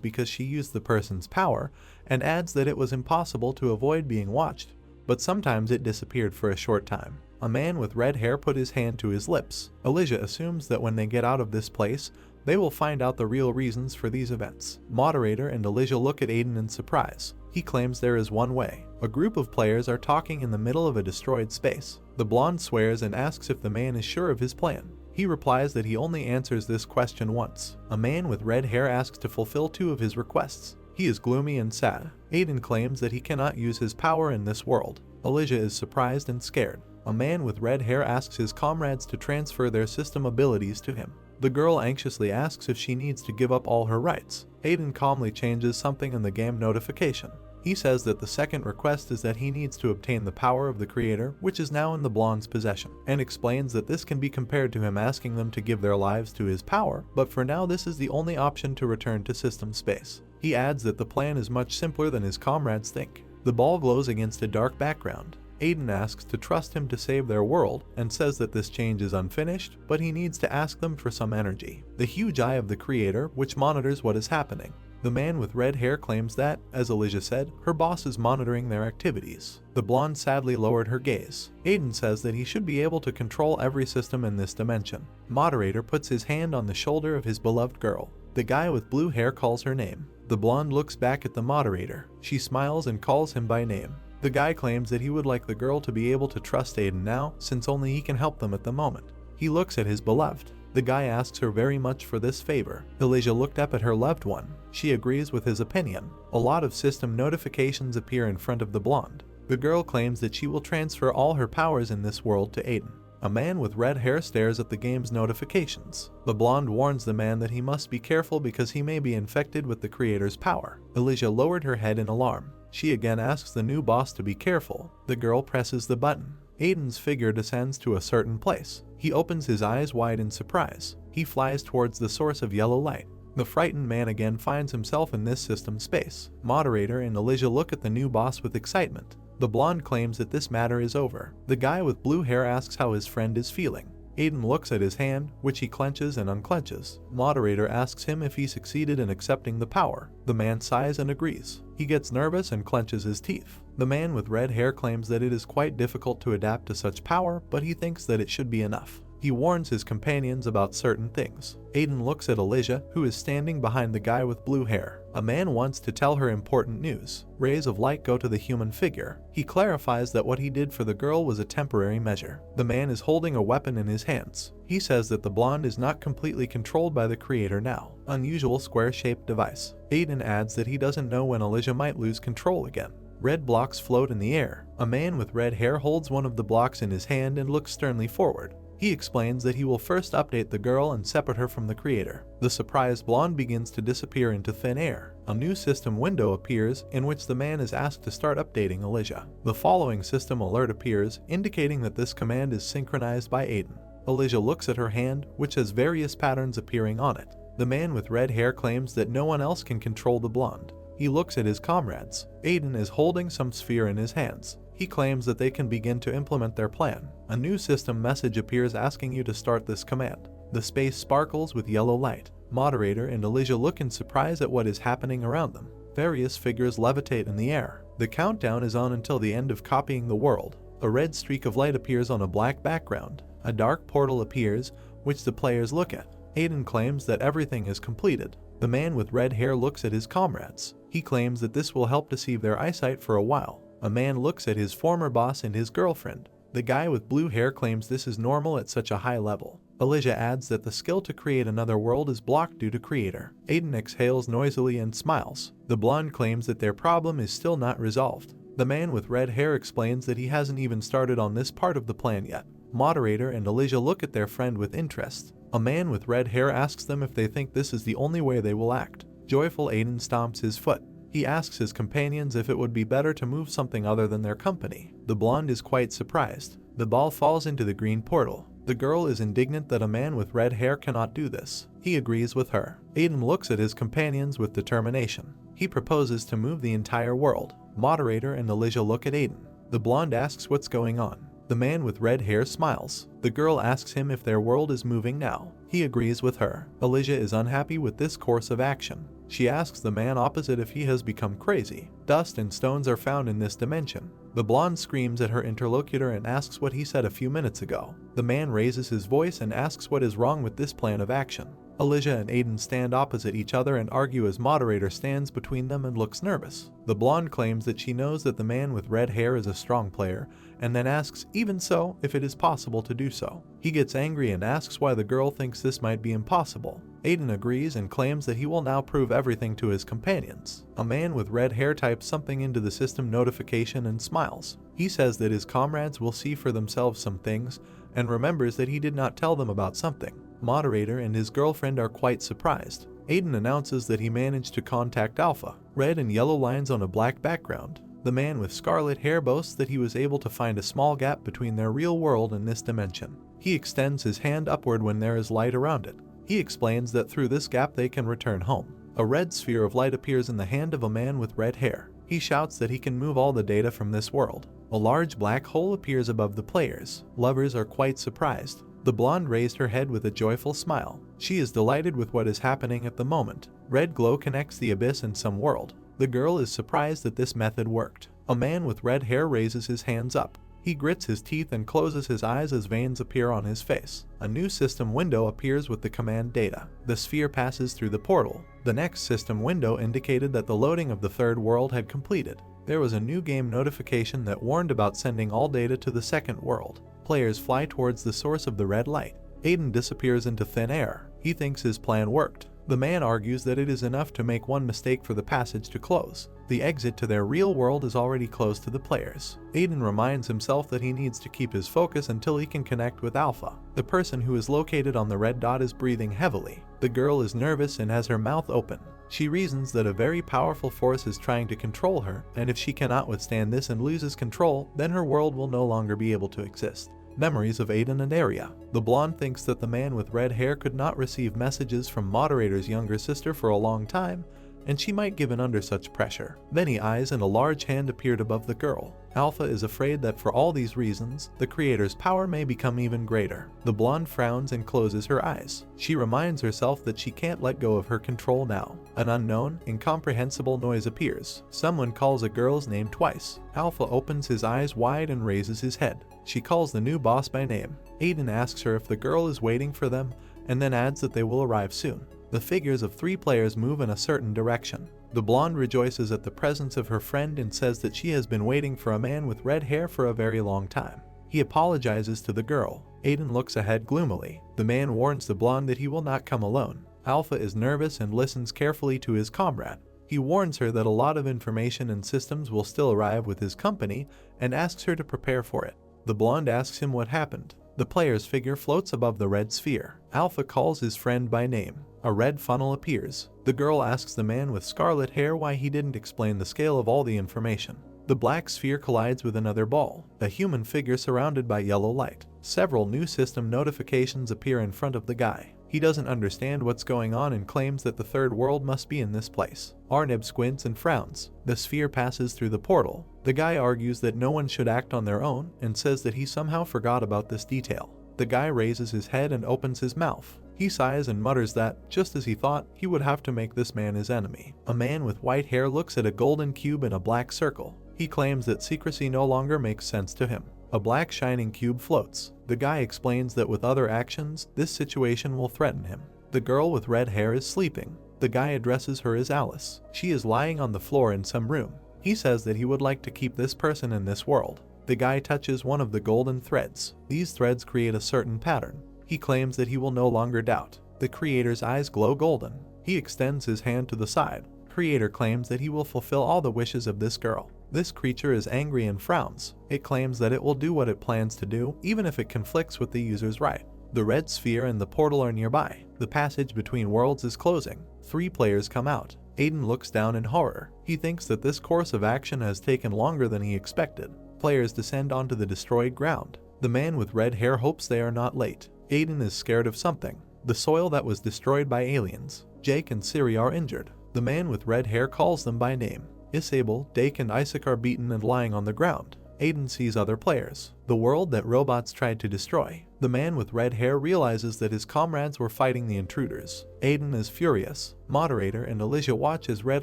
because she used the person's power, and adds that it was impossible to avoid being watched, but sometimes it disappeared for a short time. A man with red hair put his hand to his lips. Ellis assumes that when they get out of this place, they will find out the real reasons for these events. Moderator and Ellis look at Aiden in surprise. He claims there is one way. A group of players are talking in the middle of a destroyed space. The blonde swears and asks if the man is sure of his plan. He replies that he only answers this question once. A man with red hair asks to fulfill 2 of his requests. He is gloomy and sad. Aiden claims that he cannot use his power in this world. Ellis is surprised and scared. A man with red hair asks his comrades to transfer their system abilities to him. The girl anxiously asks if she needs to give up all her rights. Aiden calmly changes something in the game notification. He says that the second request is that he needs to obtain the power of the creator, which is now in the blonde's possession, and explains that this can be compared to him asking them to give their lives to his power, but for now this is the only option to return to system space. He adds that the plan is much simpler than his comrades think. The ball glows against a dark background. Aiden asks to trust him to save their world, and says that this change is unfinished, but he needs to ask them for some energy. The huge eye of the creator, which monitors what is happening. The man with red hair claims that, as Ellis said, her boss is monitoring their activities. The blonde sadly lowered her gaze. Aiden says that he should be able to control every system in this dimension. Moderator puts his hand on the shoulder of his beloved girl. The guy with blue hair calls her name. The blonde looks back at the moderator. She smiles and calls him by name. The guy claims that he would like the girl to be able to trust Aiden now, since only he can help them at the moment. He looks at his beloved. The guy asks her very much for this favor. Ellis looked up at her loved one. She agrees with his opinion. A lot of system notifications appear in front of the blonde. The girl claims that she will transfer all her powers in this world to Aiden. A man with red hair stares at the game's notifications. The blonde warns the man that he must be careful because he may be infected with the creator's power. Ellis lowered her head in alarm. She again asks the new boss to be careful. The girl presses the button. Aiden's figure descends to a certain place. He opens his eyes wide in surprise. He flies towards the source of yellow light. The frightened man again finds himself in this system space. Moderator and Ellis look at the new boss with excitement. The blonde claims that this matter is over. The guy with blue hair asks how his friend is feeling. Aiden looks at his hand, which he clenches and unclenches. Moderator asks him if he succeeded in accepting the power. The man sighs and agrees. He gets nervous and clenches his teeth. The man with red hair claims that it is quite difficult to adapt to such power, but he thinks that it should be enough. He warns his companions about certain things. Aiden looks at Ellis, who is standing behind the guy with blue hair. A man wants to tell her important news. Rays of light go to the human figure. He clarifies that what he did for the girl was a temporary measure. The man is holding a weapon in his hands. He says that the blonde is not completely controlled by the creator now. Unusual square-shaped device. Aiden adds that he doesn't know when Ellis might lose control again. Red blocks float in the air. A man with red hair holds one of the blocks in his hand and looks sternly forward. He explains that he will first update the girl and separate her from the creator. The surprised blonde begins to disappear into thin air. A new system window appears in which the man is asked to start updating Ellis. The following system alert appears, indicating that this command is synchronized by Aiden. Ellis looks at her hand, which has various patterns appearing on it. The man with red hair claims that no one else can control the blonde. He looks at his comrades. Aiden is holding some sphere in his hands. He claims that they can begin to implement their plan. A new system message appears asking you to start this command. The space sparkles with yellow light. Moderator and Ellis look in surprise at what is happening around them. Various figures levitate in the air. The countdown is on until the end of copying the world. A red streak of light appears on a black background. A dark portal appears, which the players look at. Aiden claims that everything is completed. The man with red hair looks at his comrades. He claims that this will help deceive their eyesight for a while. A man looks at his former boss and his girlfriend. The guy with blue hair claims this is normal at such a high level. Ellis adds that the skill to create another world is blocked due to creator. Aiden exhales noisily and smiles. The blonde claims that their problem is still not resolved. The man with red hair explains that he hasn't even started on this part of the plan yet. Moderator and Ellis look at their friend with interest. A man with red hair asks them if they think this is the only way they will act. Joyful Aiden stomps his foot. He asks his companions if it would be better to move something other than their company. The blonde is quite surprised. The ball falls into the green portal. The girl is indignant that a man with red hair cannot do this. He agrees with her. Aiden looks at his companions with determination. He proposes to move the entire world. Moderator and Ellis look at Aiden. The blonde asks what's going on. The man with red hair smiles. The girl asks him if their world is moving now. He agrees with her. Ellis is unhappy with this course of action. She asks the man opposite if he has become crazy. Dust and stones are found in this dimension. The blonde screams at her interlocutor and asks what he said a few minutes ago. The man raises his voice and asks what is wrong with this plan of action. Ellis and Aiden stand opposite each other and argue as Moderator stands between them and looks nervous. The blonde claims that she knows that the man with red hair is a strong player, and then asks, even so, if it is possible to do so. He gets angry and asks why the girl thinks this might be impossible. Aiden agrees and claims that he will now prove everything to his companions. A man with red hair types something into the system notification and smiles. He says that his comrades will see for themselves some things, and remembers that he did not tell them about something. Moderator and his girlfriend are quite surprised. Aiden announces that he managed to contact Alpha. Red and yellow lines on a black background. The man with scarlet hair boasts that he was able to find a small gap between their real world and this dimension. He extends his hand upward when there is light around it. He explains that through this gap they can return home. A red sphere of light appears in the hand of a man with red hair. He shouts that he can move all the data from this world. A large black hole appears above the players. Lovers are quite surprised. The blonde raised her head with a joyful smile. She is delighted with what is happening at the moment. Red glow connects the abyss and some world. The girl is surprised that this method worked. A man with red hair raises his hands up. He grits his teeth and closes his eyes as veins appear on his face. A new system window appears with the command data. The sphere passes through the portal. The next system window indicated that the loading of the third world had completed. There was a new game notification that warned about sending all data to the second world. Players fly towards the source of the red light. Aiden disappears into thin air. He thinks his plan worked. The man argues that it is enough to make one mistake for the passage to close. The exit to their real world is already closed to the players. Aiden reminds himself that he needs to keep his focus until he can connect with Alpha. The person who is located on the red dot is breathing heavily. The girl is nervous and has her mouth open. She reasons that a very powerful force is trying to control her, and if she cannot withstand this and loses control, then her world will no longer be able to exist. Memories of Aiden and Arya. The blonde thinks that the man with red hair could not receive messages from Moderator's younger sister for a long time, and she might give in under such pressure. Many eyes and a large hand appeared above the girl. Alpha is afraid that for all these reasons, the creator's power may become even greater. The blonde frowns and closes her eyes. She reminds herself that she can't let go of her control now. An unknown, incomprehensible noise appears. Someone calls a girl's name twice. Alpha opens his eyes wide and raises his head. She calls the new boss by name. Aiden asks her if the girl is waiting for them, and then adds that they will arrive soon. The figures of 3 players move in a certain direction. The blonde rejoices at the presence of her friend and says that she has been waiting for a man with red hair for a very long time. He apologizes to the girl. Aiden looks ahead gloomily. The man warns the blonde that he will not come alone. Alpha is nervous and listens carefully to his comrade. He warns her that a lot of information and systems will still arrive with his company and asks her to prepare for it. The blonde asks him what happened. The player's figure floats above the red sphere. Alpha calls his friend by name. A red funnel appears. The girl asks the man with scarlet hair why he didn't explain the scale of all the information. The black sphere collides with another ball, a human figure surrounded by yellow light. Several new system notifications appear in front of the guy. He doesn't understand what's going on and claims that the third world must be in this place. Arneb squints and frowns. The sphere passes through the portal. The guy argues that no one should act on their own and says that he somehow forgot about this detail. The guy raises his head and opens his mouth. He sighs and mutters that, just as he thought, he would have to make this man his enemy. A man with white hair looks at a golden cube in a black circle. He claims that secrecy no longer makes sense to him. A black shining cube floats. The guy explains that with other actions, this situation will threaten him. The girl with red hair is sleeping. The guy addresses her as Alice. She is lying on the floor in some room. He says that he would like to keep this person in this world. The guy touches one of the golden threads. These threads create a certain pattern. He claims that he will no longer doubt. The creator's eyes glow golden. He extends his hand to the side. Creator claims that he will fulfill all the wishes of this girl. This creature is angry and frowns. It claims that it will do what it plans to do, even if it conflicts with the user's right. The red sphere and the portal are nearby. The passage between worlds is closing. 3 players come out. Aiden looks down in horror. He thinks that this course of action has taken longer than he expected. Players descend onto the destroyed ground. The man with red hair hopes they are not late. Aiden is scared of something. The soil that was destroyed by aliens. Jake and Siri are injured. The man with red hair calls them by name. Isabel, Dake and Isaac are beaten and lying on the ground. Aiden sees other players. The world that robots tried to destroy. The man with red hair realizes that his comrades were fighting the intruders. Aiden is furious. Moderator and Alicia watch as red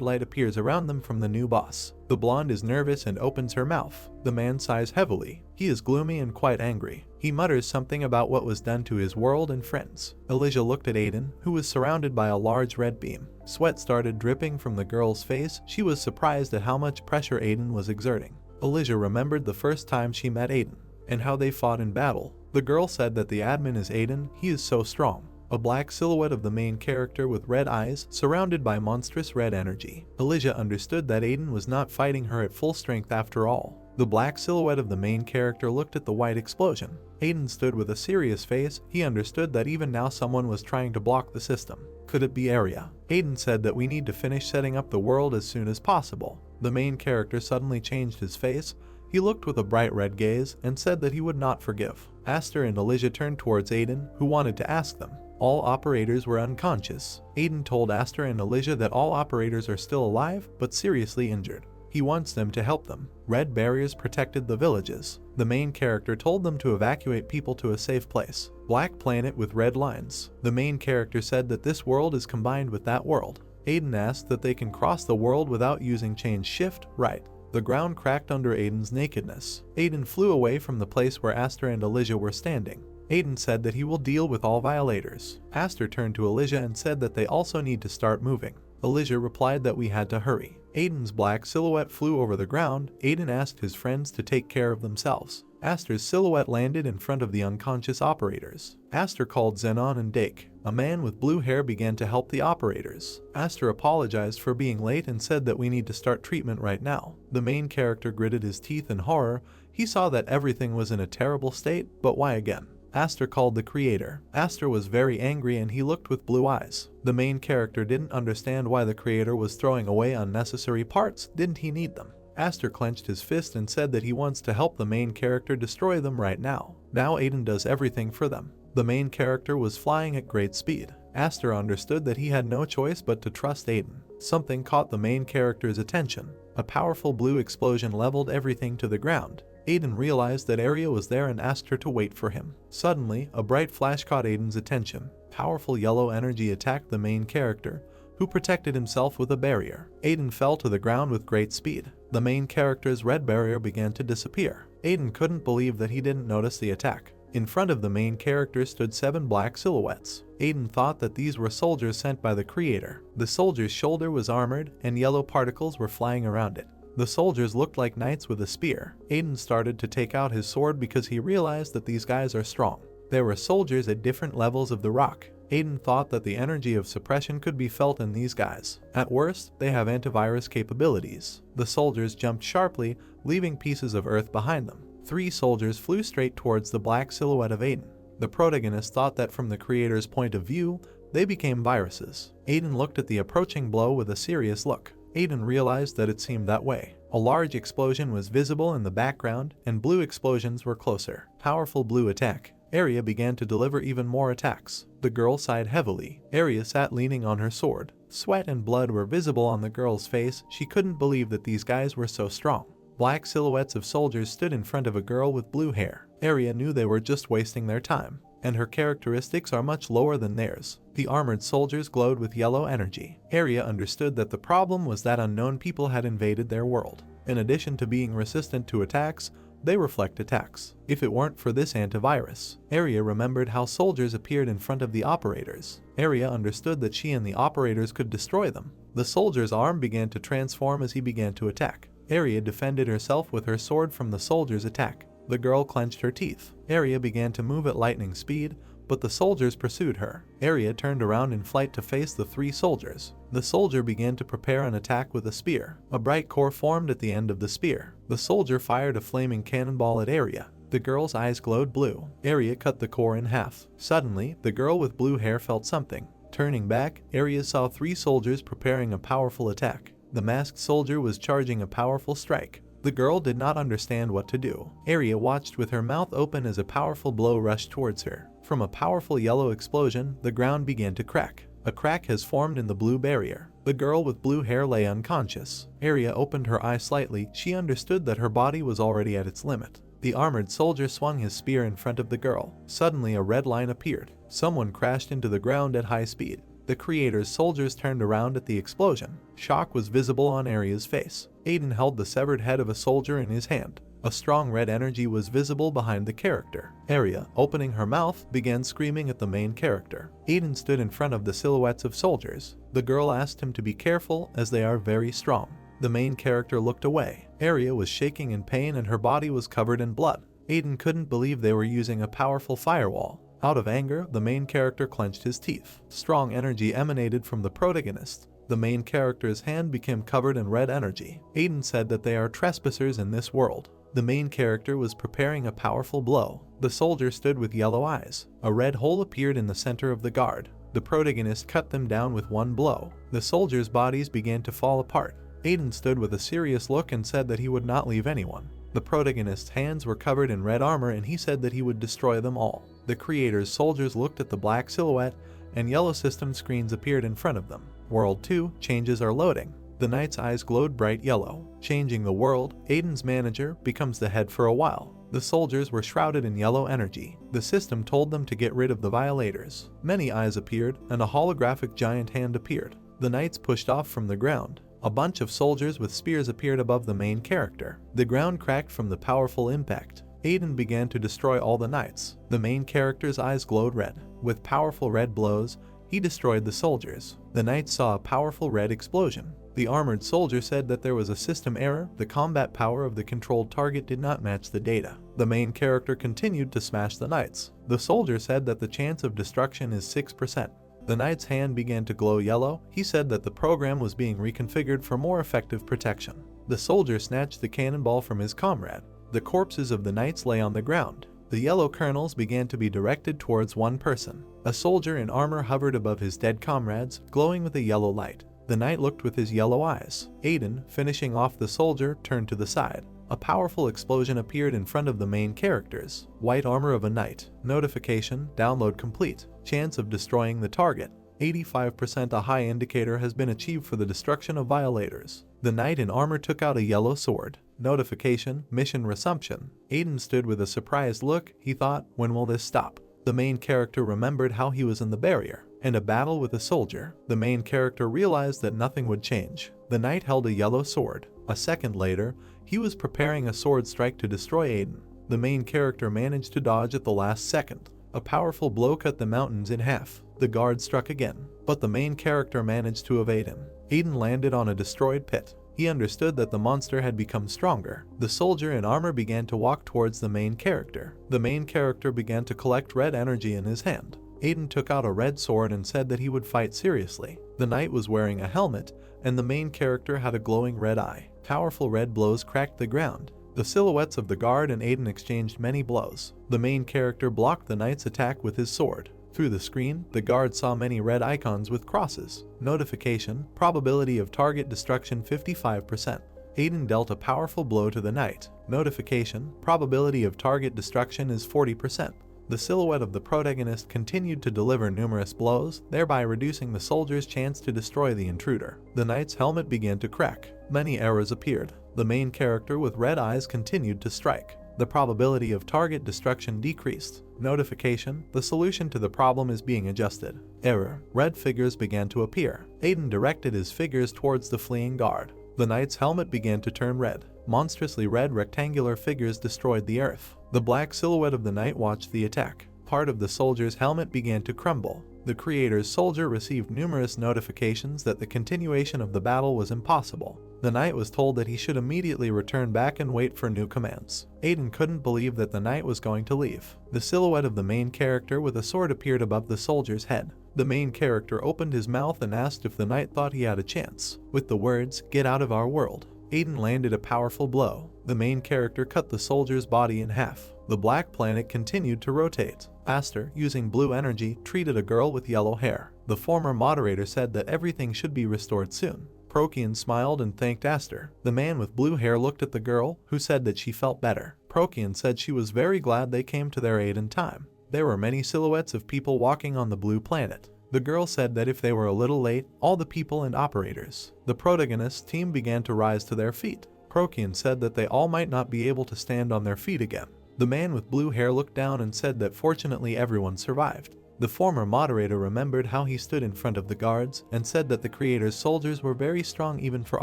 light appears around them from the new boss. The blonde is nervous and opens her mouth. The man sighs heavily. He is gloomy and quite angry. He mutters something about what was done to his world and friends. Alicia looked at Aiden, who was surrounded by a large red beam. Sweat started dripping from the girl's face. She was surprised at how much pressure Aiden was exerting. Alicia remembered the first time she met Aiden, and how they fought in battle. The girl said that the admin is Aiden, he is so strong. A black silhouette of the main character with red eyes, surrounded by monstrous red energy. Alicia understood that Aiden was not fighting her at full strength after all. The black silhouette of the main character looked at the white explosion. Aiden stood with a serious face. He understood that even now someone was trying to block the system. Could it be Area? Aiden said that we need to finish setting up the world as soon as possible. The main character suddenly changed his face. He looked with a bright red gaze and said that he would not forgive. Aster and Alicia turned towards Aiden, who wanted to ask them. All operators were unconscious. Aiden told Aster and Alicia that all operators are still alive but seriously injured. He wants them to help them. Red barriers protected the villages. The main character told them to evacuate people to a safe place. Black planet with red lines. The main character said that this world is combined with that world. Aiden asked that they can cross the world without using change shift right. The ground cracked under Aiden's nakedness. Aiden flew away from the place where Aster and Alicia were standing. Aiden said that he will deal with all violators. Aster turned to Alicia and said that they also need to start moving. Alicia replied that we had to hurry. Aiden's black silhouette flew over the ground. Aiden asked his friends to take care of themselves. Aster's silhouette landed in front of the unconscious operators. Aster called Zenon and Dake. A man with blue hair began to help the operators. Aster apologized for being late and said that we need to start treatment right now. The main character gritted his teeth in horror. He saw that everything was in a terrible state, but why again? Aster called the creator. Aster was very angry and he looked with blue eyes. The main character didn't understand why the creator was throwing away unnecessary parts. Didn't he need them? Aster clenched his fist and said that he wants to help the main character destroy them right now. Now Aiden does everything for them. The main character was flying at great speed. Aster understood that he had no choice but to trust Aiden. Something caught the main character's attention. A powerful blue explosion leveled everything to the ground. Aiden realized that Area was there and asked her to wait for him. Suddenly, a bright flash caught Aiden's attention. Powerful yellow energy attacked the main character, who protected himself with a barrier. Aiden fell to the ground with great speed. The main character's red barrier began to disappear. Aiden couldn't believe that he didn't notice the attack. In front of the main character stood 7 black silhouettes. Aiden thought that these were soldiers sent by the creator. The soldier's shoulder was armored, and yellow particles were flying around it. The soldiers looked like knights with a spear. Aiden started to take out his sword because he realized that these guys are strong. There were soldiers at different levels of the rock. Aiden thought that the energy of suppression could be felt in these guys. At worst, they have antivirus capabilities. The soldiers jumped sharply, leaving pieces of earth behind them. 3 soldiers flew straight towards the black silhouette of Aiden. The protagonist thought that from the creator's point of view, they became viruses. Aiden looked at the approaching blow with a serious look. Aiden realized that it seemed that way. A large explosion was visible in the background, and blue explosions were closer. Powerful blue attack. Area began to deliver even more attacks. The girl sighed heavily. Area sat leaning on her sword. Sweat and blood were visible on the girl's face. She couldn't believe that these guys were so strong. Black silhouettes of soldiers stood in front of a girl with blue hair. Area knew they were just wasting their time, and her characteristics are much lower than theirs. The armored soldiers glowed with yellow energy. Area understood that the problem was that unknown people had invaded their world. In addition to being resistant to attacks, they reflect attacks. If it weren't for this antivirus, Area remembered how soldiers appeared in front of the operators. Area understood that she and the operators could destroy them. The soldier's arm began to transform as he began to attack. Area defended herself with her sword from the soldier's attack. The girl clenched her teeth. Area began to move at lightning speed, but the soldiers pursued her. Area turned around in flight to face the 3 soldiers. The soldier began to prepare an attack with a spear. A bright core formed at the end of the spear. The soldier fired a flaming cannonball at Area. The girl's eyes glowed blue. Area cut the core in half. Suddenly, the girl with blue hair felt something. Turning back, Area saw 3 soldiers preparing a powerful attack. The masked soldier was charging a powerful strike. The girl did not understand what to do. Arya watched with her mouth open as a powerful blow rushed towards her. From a powerful yellow explosion, the ground began to crack. A crack has formed in the blue barrier. The girl with blue hair lay unconscious. Arya opened her eyes slightly. She understood that her body was already at its limit. The armored soldier swung his spear in front of the girl. Suddenly a red line appeared. Someone crashed into the ground at high speed. The creator's soldiers turned around at the explosion. Shock was visible on Arya's face. Aiden held the severed head of a soldier in his hand. A strong red energy was visible behind the character. Arya, opening her mouth, began screaming at the main character. Aiden stood in front of the silhouettes of soldiers. The girl asked him to be careful as they are very strong. The main character looked away. Arya was shaking in pain and her body was covered in blood. Aiden couldn't believe they were using a powerful firewall. Out of anger, the main character clenched his teeth. Strong energy emanated from the protagonist. The main character's hand became covered in red energy. Aiden said that they are trespassers in this world. The main character was preparing a powerful blow. The soldier stood with yellow eyes. A red hole appeared in the center of the guard. The protagonist cut them down with one blow. The soldiers' bodies began to fall apart. Aiden stood with a serious look and said that he would not leave anyone. The protagonist's hands were covered in red armor and he said that he would destroy them all. The creator's soldiers looked at the black silhouette and yellow system screens appeared in front of them. World 2 changes are loading. The knight's eyes glowed bright yellow. Changing the world, Aiden's manager becomes the head for a while. The soldiers were shrouded in yellow energy. The system told them to get rid of the violators. Many eyes appeared and a holographic giant hand appeared. The knights pushed off from the ground. A bunch of soldiers with spears appeared above the main character. The ground cracked from the powerful impact. Aiden began to destroy all the knights. The main character's eyes glowed red. With powerful red blows, he destroyed the soldiers. The knights saw a powerful red explosion. The armored soldier said that there was a system error. The combat power of the controlled target did not match the data. The main character continued to smash the knights. The soldier said that the chance of destruction is 6%. The knight's hand began to glow yellow. He said that the program was being reconfigured for more effective protection. The soldier snatched the cannonball from his comrade. The corpses of the knights lay on the ground. The yellow kernels began to be directed towards one person. A soldier in armor hovered above his dead comrades, glowing with a yellow light. The knight looked with his yellow eyes. Aiden, finishing off the soldier, turned to the side. A powerful explosion appeared in front of the main characters. White armor of a knight. Notification, download complete. Chance of destroying the target. 85%. A high indicator has been achieved for the destruction of violators. The knight in armor took out a yellow sword. Notification, mission resumption. Aiden stood with a surprised look. He thought, when will this stop? The main character remembered how he was in the barrier and a battle with a soldier. The main character realized that nothing would change. The knight held a yellow sword. A second later, he was preparing a sword strike to destroy Aiden. The main character managed to dodge at the last second. A powerful blow cut the mountains in half. The guard struck again, but the main character managed to evade him. Aiden landed on a destroyed pit. He understood that the monster had become stronger. The soldier in armor began to walk towards the main character. The main character began to collect red energy in his hand. Aiden took out a red sword and said that he would fight seriously. The knight was wearing a helmet, and the main character had a glowing red eye. Powerful red blows cracked the ground. The silhouettes of the guard and Aiden exchanged many blows. The main character blocked the knight's attack with his sword. Through the screen, the guard saw many red icons with crosses. Notification, probability of target destruction 55%. Aiden dealt a powerful blow to the knight. Notification, probability of target destruction is 40%. The silhouette of the protagonist continued to deliver numerous blows, thereby reducing the soldier's chance to destroy the intruder. The knight's helmet began to crack. Many errors appeared. The main character with red eyes continued to strike. The probability of target destruction decreased. Notification, the solution to the problem is being adjusted. Error, red figures began to appear. Aiden directed his figures towards the fleeing guard. The knight's helmet began to turn red. Monstrously red rectangular figures destroyed the earth. The black silhouette of the knight watched the attack. Part of the soldier's helmet began to crumble. The creator's soldier received numerous notifications that the continuation of the battle was impossible. The knight was told that he should immediately return back and wait for new commands. Aiden couldn't believe that the knight was going to leave. The silhouette of the main character with a sword appeared above the soldier's head. The main character opened his mouth and asked if the knight thought he had a chance. With the words, "Get out of our world," Aiden landed a powerful blow. The main character cut the soldier's body in half. The black planet continued to rotate. Aster, using blue energy, treated a girl with yellow hair. The former moderator said that everything should be restored soon. Procyon smiled and thanked Aster. The man with blue hair looked at the girl, who said that she felt better. Procyon said she was very glad they came to their aid in time. There were many silhouettes of people walking on the blue planet. The girl said that if they were a little late, all the people and operators, the protagonist team, began to rise to their feet. Procyon said that they all might not be able to stand on their feet again. The man with blue hair looked down and said that fortunately everyone survived. The former moderator remembered how he stood in front of the guards and said that the creator's soldiers were very strong even for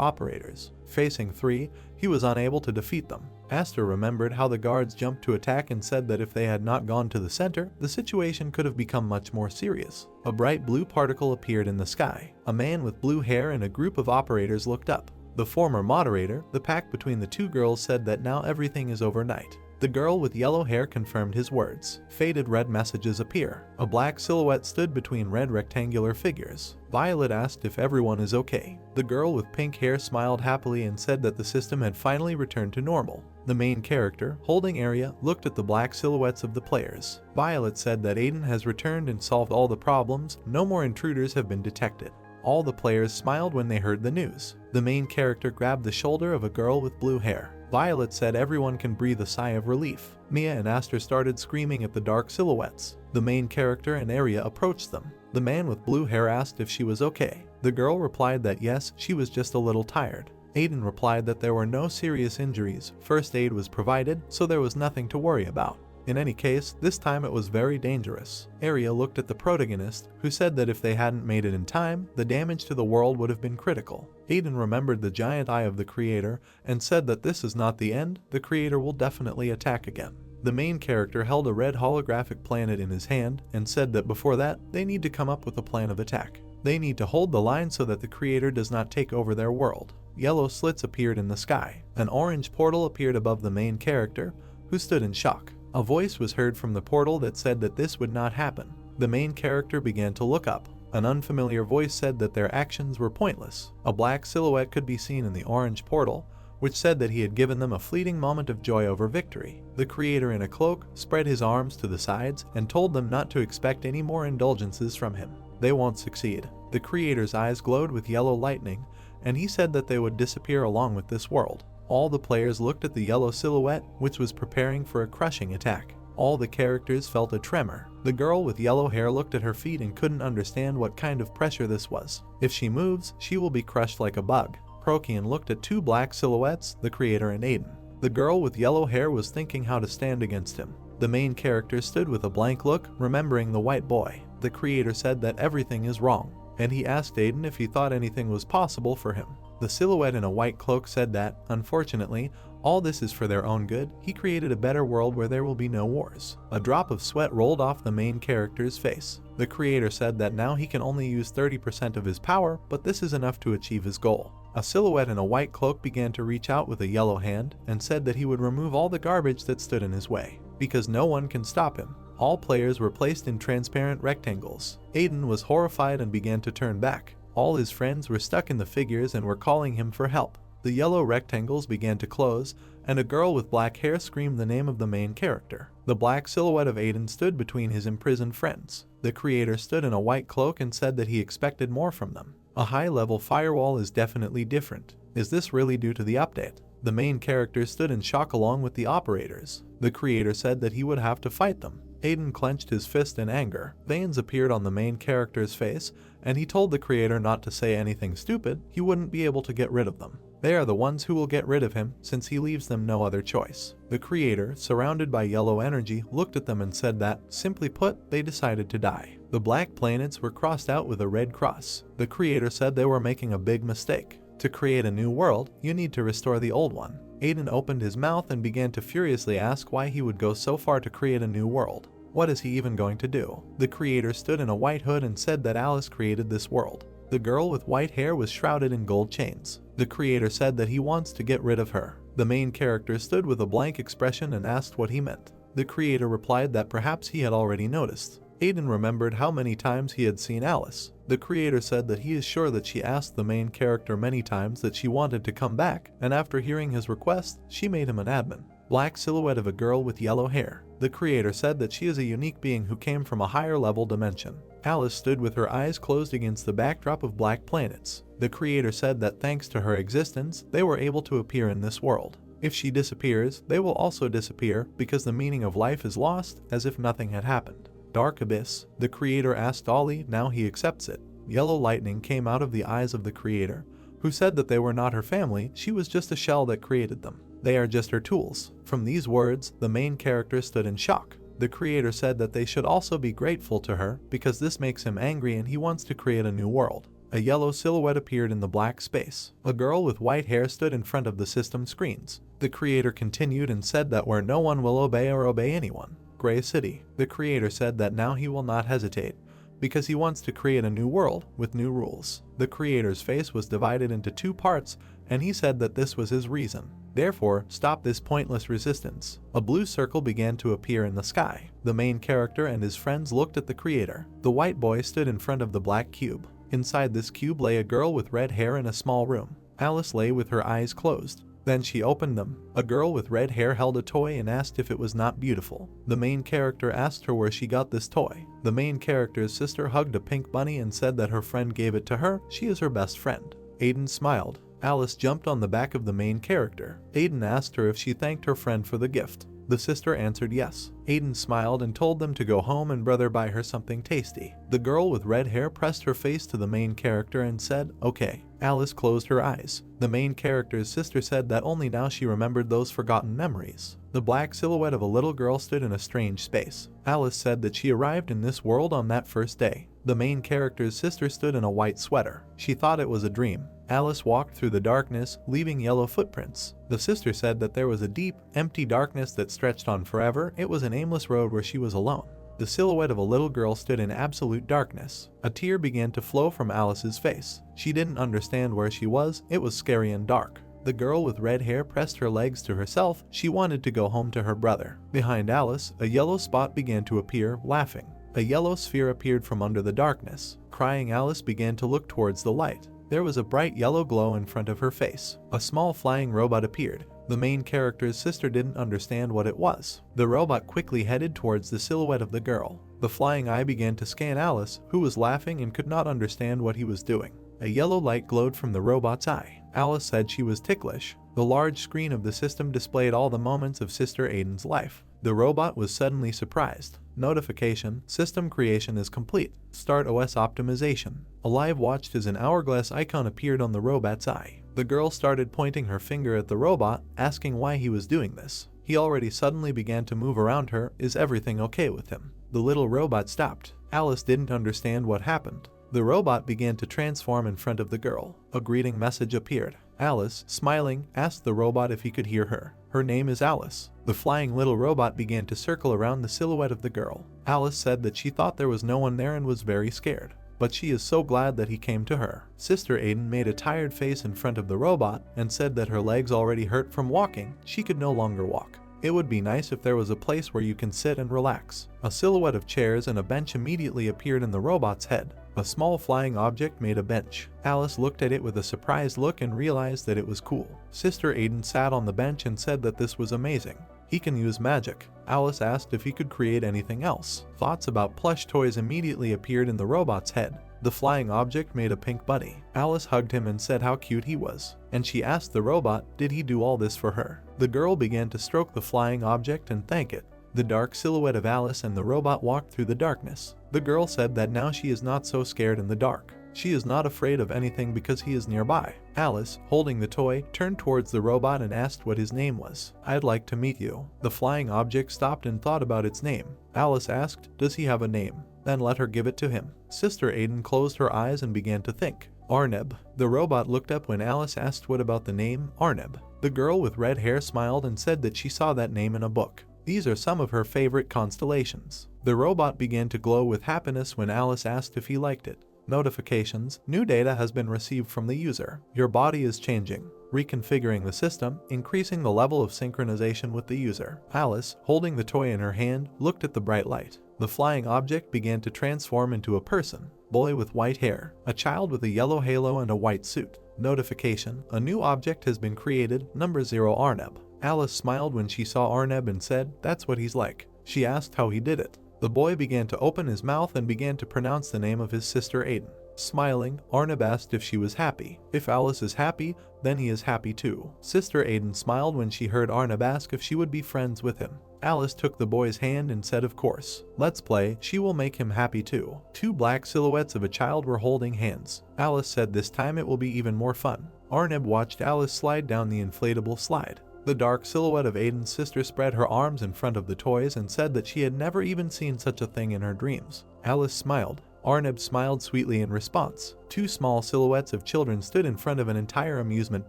operators. Facing 3, he was unable to defeat them. Aster remembered how the guards jumped to attack and said that if they had not gone to the center, the situation could have become much more serious. A bright blue particle appeared in the sky. A man with blue hair and a group of operators looked up. The former moderator, the pact between the two girls, said that now everything is overnight. The girl with yellow hair confirmed his words. Faded red messages appear. A black silhouette stood between red rectangular figures. Violet asked if everyone is okay. The girl with pink hair smiled happily and said that the system had finally returned to normal. The main character, holding area, looked at the black silhouettes of the players. Violet said that Aiden has returned and solved all the problems. No more intruders have been detected. All the players smiled when they heard the news. The main character grabbed the shoulder of a girl with blue hair. Violet said everyone can breathe a sigh of relief. Mia and Aster started screaming at the dark silhouettes. The main character and Arya approached them. The man with blue hair asked if she was okay. The girl replied that yes, she was just a little tired. Aiden replied that there were no serious injuries. First aid was provided, so there was nothing to worry about. In any case, this time it was very dangerous. Arya looked at the protagonist, who said that if they hadn't made it in time, the damage to the world would have been critical. Aiden remembered the giant eye of the creator and said that this is not the end, the creator will definitely attack again. The main character held a red holographic planet in his hand and said that before that, they need to come up with a plan of attack. They need to hold the line so that the creator does not take over their world. Yellow slits appeared in the sky. An orange portal appeared above the main character, who stood in shock. A voice was heard from the portal that said that this would not happen. The main character began to look up. An unfamiliar voice said that their actions were pointless. A black silhouette could be seen in the orange portal, which said that he had given them a fleeting moment of joy over victory. The creator in a cloak spread his arms to the sides and told them not to expect any more indulgences from him. They won't succeed. The creator's eyes glowed with yellow lightning, and he said that they would disappear along with this world. All the players looked at the yellow silhouette, which was preparing for a crushing attack. All the characters felt a tremor. The girl with yellow hair looked at her feet and couldn't understand what kind of pressure this was. If she moves, she will be crushed like a bug. Procyon looked at 2 black silhouettes, the creator and Aiden. The girl with yellow hair was thinking how to stand against him. The main character stood with a blank look, remembering the white boy. The creator said that everything is wrong, and he asked Aiden if he thought anything was possible for him. The silhouette in a white cloak said that, unfortunately, all this is for their own good. He created a better world where there will be no wars. A drop of sweat rolled off the main character's face. The creator said that now he can only use 30% of his power, but this is enough to achieve his goal. A silhouette in a white cloak began to reach out with a yellow hand and said that he would remove all the garbage that stood in his way, because no one can stop him. All players were placed in transparent rectangles. Aiden was horrified and began to turn back. All his friends were stuck in the figures and were calling him for help. The yellow rectangles began to close, and a girl with black hair screamed the name of the main character. The black silhouette of Aiden stood between his imprisoned friends. The creator stood in a white cloak and said that he expected more from them. A high-level firewall is definitely different. Is this really due to the update? The main character stood in shock along with the operators. The creator said that he would have to fight them. Aiden clenched his fist in anger. Veins appeared on the main character's face, and he told the creator not to say anything stupid. He wouldn't be able to get rid of them. They are the ones who will get rid of him, since he leaves them no other choice. The creator, surrounded by yellow energy, looked at them and said that, simply put, they decided to die. The black planets were crossed out with a red cross. The creator said they were making a big mistake. To create a new world, you need to restore the old one. Aiden opened his mouth and began to furiously ask why he would go so far to create a new world. What is he even going to do? The creator stood in a white hood and said that Alice created this world. The girl with white hair was shrouded in gold chains. The creator said that he wants to get rid of her. The main character stood with a blank expression and asked what he meant. The creator replied that perhaps he had already noticed. Aiden remembered how many times he had seen Alice. The creator said that he is sure that she asked the main character many times that she wanted to come back, and after hearing his request, she made him an admin. Black silhouette of a girl with yellow hair. The creator said that she is a unique being who came from a higher level dimension. Alice stood with her eyes closed against the backdrop of black planets. The creator said that thanks to her existence, they were able to appear in this world. If she disappears, they will also disappear because the meaning of life is lost, as if nothing had happened. Dark abyss. The creator asked Ollie, now he accepts it. Yellow lightning came out of the eyes of the creator, who said that they were not her family, she was just a shell that created them. They are just her tools. From these words, the main character stood in shock. The creator said that they should also be grateful to her because this makes him angry and he wants to create a new world. A yellow silhouette appeared in the black space. A girl with white hair stood in front of the system screens. The creator continued and said that where no one will obey or obey anyone. Gray City. The creator said that now he will not hesitate because he wants to create a new world with new rules. The creator's face was divided into two parts and he said that this was his reason. Therefore, stop this pointless resistance. A blue circle began to appear in the sky. The main character and his friends looked at the creator. The white boy stood in front of the black cube. Inside this cube lay a girl with red hair in a small room. Alice lay with her eyes closed. Then she opened them. A girl with red hair held a toy and asked if it was not beautiful. The main character asked her where she got this toy. The main character's sister hugged a pink bunny and said that her friend gave it to her. She is her best friend. Aiden smiled. Alice jumped on the back of the main character. Aiden asked her if she thanked her friend for the gift. The sister answered yes. Aiden smiled and told them to go home and brother buy her something tasty. The girl with red hair pressed her face to the main character and said, okay. Alice closed her eyes. The main character's sister said that only now she remembered those forgotten memories. The black silhouette of a little girl stood in a strange space. Alice said that she arrived in this world on that first day. The main character's sister stood in a white sweater. She thought it was a dream. Alice walked through the darkness, leaving yellow footprints. The sister said that there was a deep, empty darkness that stretched on forever. It was an aimless road where she was alone. The silhouette of a little girl stood in absolute darkness. A tear began to flow from Alice's face. She didn't understand where she was. It was scary and dark. The girl with red hair pressed her legs to herself. She wanted to go home to her brother. Behind Alice, a yellow spot began to appear, laughing. A yellow sphere appeared from under the darkness. Crying, Alice began to look towards the light. There was a bright yellow glow in front of her face. A small flying robot appeared. The main character's sister didn't understand what it was. The robot quickly headed towards the silhouette of the girl. The flying eye began to scan Alice, who was laughing and could not understand what he was doing. A yellow light glowed from the robot's eye. Alice said she was ticklish. The large screen of the system displayed all the moments of Sister Aiden's life. The robot was suddenly surprised. Notification: system creation is complete. Start OS optimization. A live watched as an hourglass icon appeared on the robot's eye. The girl started pointing her finger at the robot, asking why he was doing this. He already suddenly began to move around her. Is everything okay with him? The little robot stopped. Alice didn't understand what happened. The robot began to transform in front of the girl. A greeting message appeared. Alice, smiling, asked the robot if he could hear her. Her name is Alice. The flying little robot began to circle around the silhouette of the girl. Alice said that she thought there was no one there and was very scared. But she is so glad that he came to her. Sister Aiden made a tired face in front of the robot and said that her legs already hurt from walking. She could no longer walk. It would be nice if there was a place where you can sit and relax. A silhouette of chairs and a bench immediately appeared in the robot's head. A small flying object made a bench. Alice looked at it with a surprised look and realized that it was cool. Sister Aiden sat on the bench and said that this was amazing. He can use magic. Alice asked if he could create anything else. Thoughts about plush toys immediately appeared in the robot's head. The flying object made a pink bunny. Alice hugged him and said how cute he was. And she asked the robot, did he do all this for her? The girl began to stroke the flying object and thank it. The dark silhouette of Alice and the robot walked through the darkness. The girl said that now she is not so scared in the dark. She is not afraid of anything because he is nearby. Alice, holding the toy, turned towards the robot and asked what his name was. I'd like to meet you. The flying object stopped and thought about its name. Alice asked, does he have a name? Then let her give it to him. Sister Aiden closed her eyes and began to think. Arneb. The robot looked up when Alice asked what about the name, Arneb. The girl with red hair smiled and said that she saw that name in a book. These are some of her favorite constellations. The robot began to glow with happiness when Alice asked if he liked it. Notifications: new data has been received from the user. Your body is changing. Reconfiguring the system, increasing the level of synchronization with the user. Alice, holding the toy in her hand, looked at the bright light. The flying object began to transform into a person. Boy with white hair. A child with a yellow halo and a white suit. Notification: a new object has been created, number 0 Arneb. Alice smiled when she saw Arneb and said, that's what he's like. She asked how he did it. The boy began to open his mouth and began to pronounce the name of his sister Aiden. Smiling, Arnab asked if she was happy. If Alice is happy, then he is happy too. Sister Aiden smiled when she heard Arnab ask if she would be friends with him. Alice took the boy's hand and said of course. Let's play, she will make him happy too. Two black silhouettes of a child were holding hands. Alice said this time it will be even more fun. Arnab watched Alice slide down the inflatable slide. The dark silhouette of Aiden's sister spread her arms in front of the toys and said that she had never even seen such a thing in her dreams. Alice smiled. Arnab smiled sweetly in response. Two small silhouettes of children stood in front of an entire amusement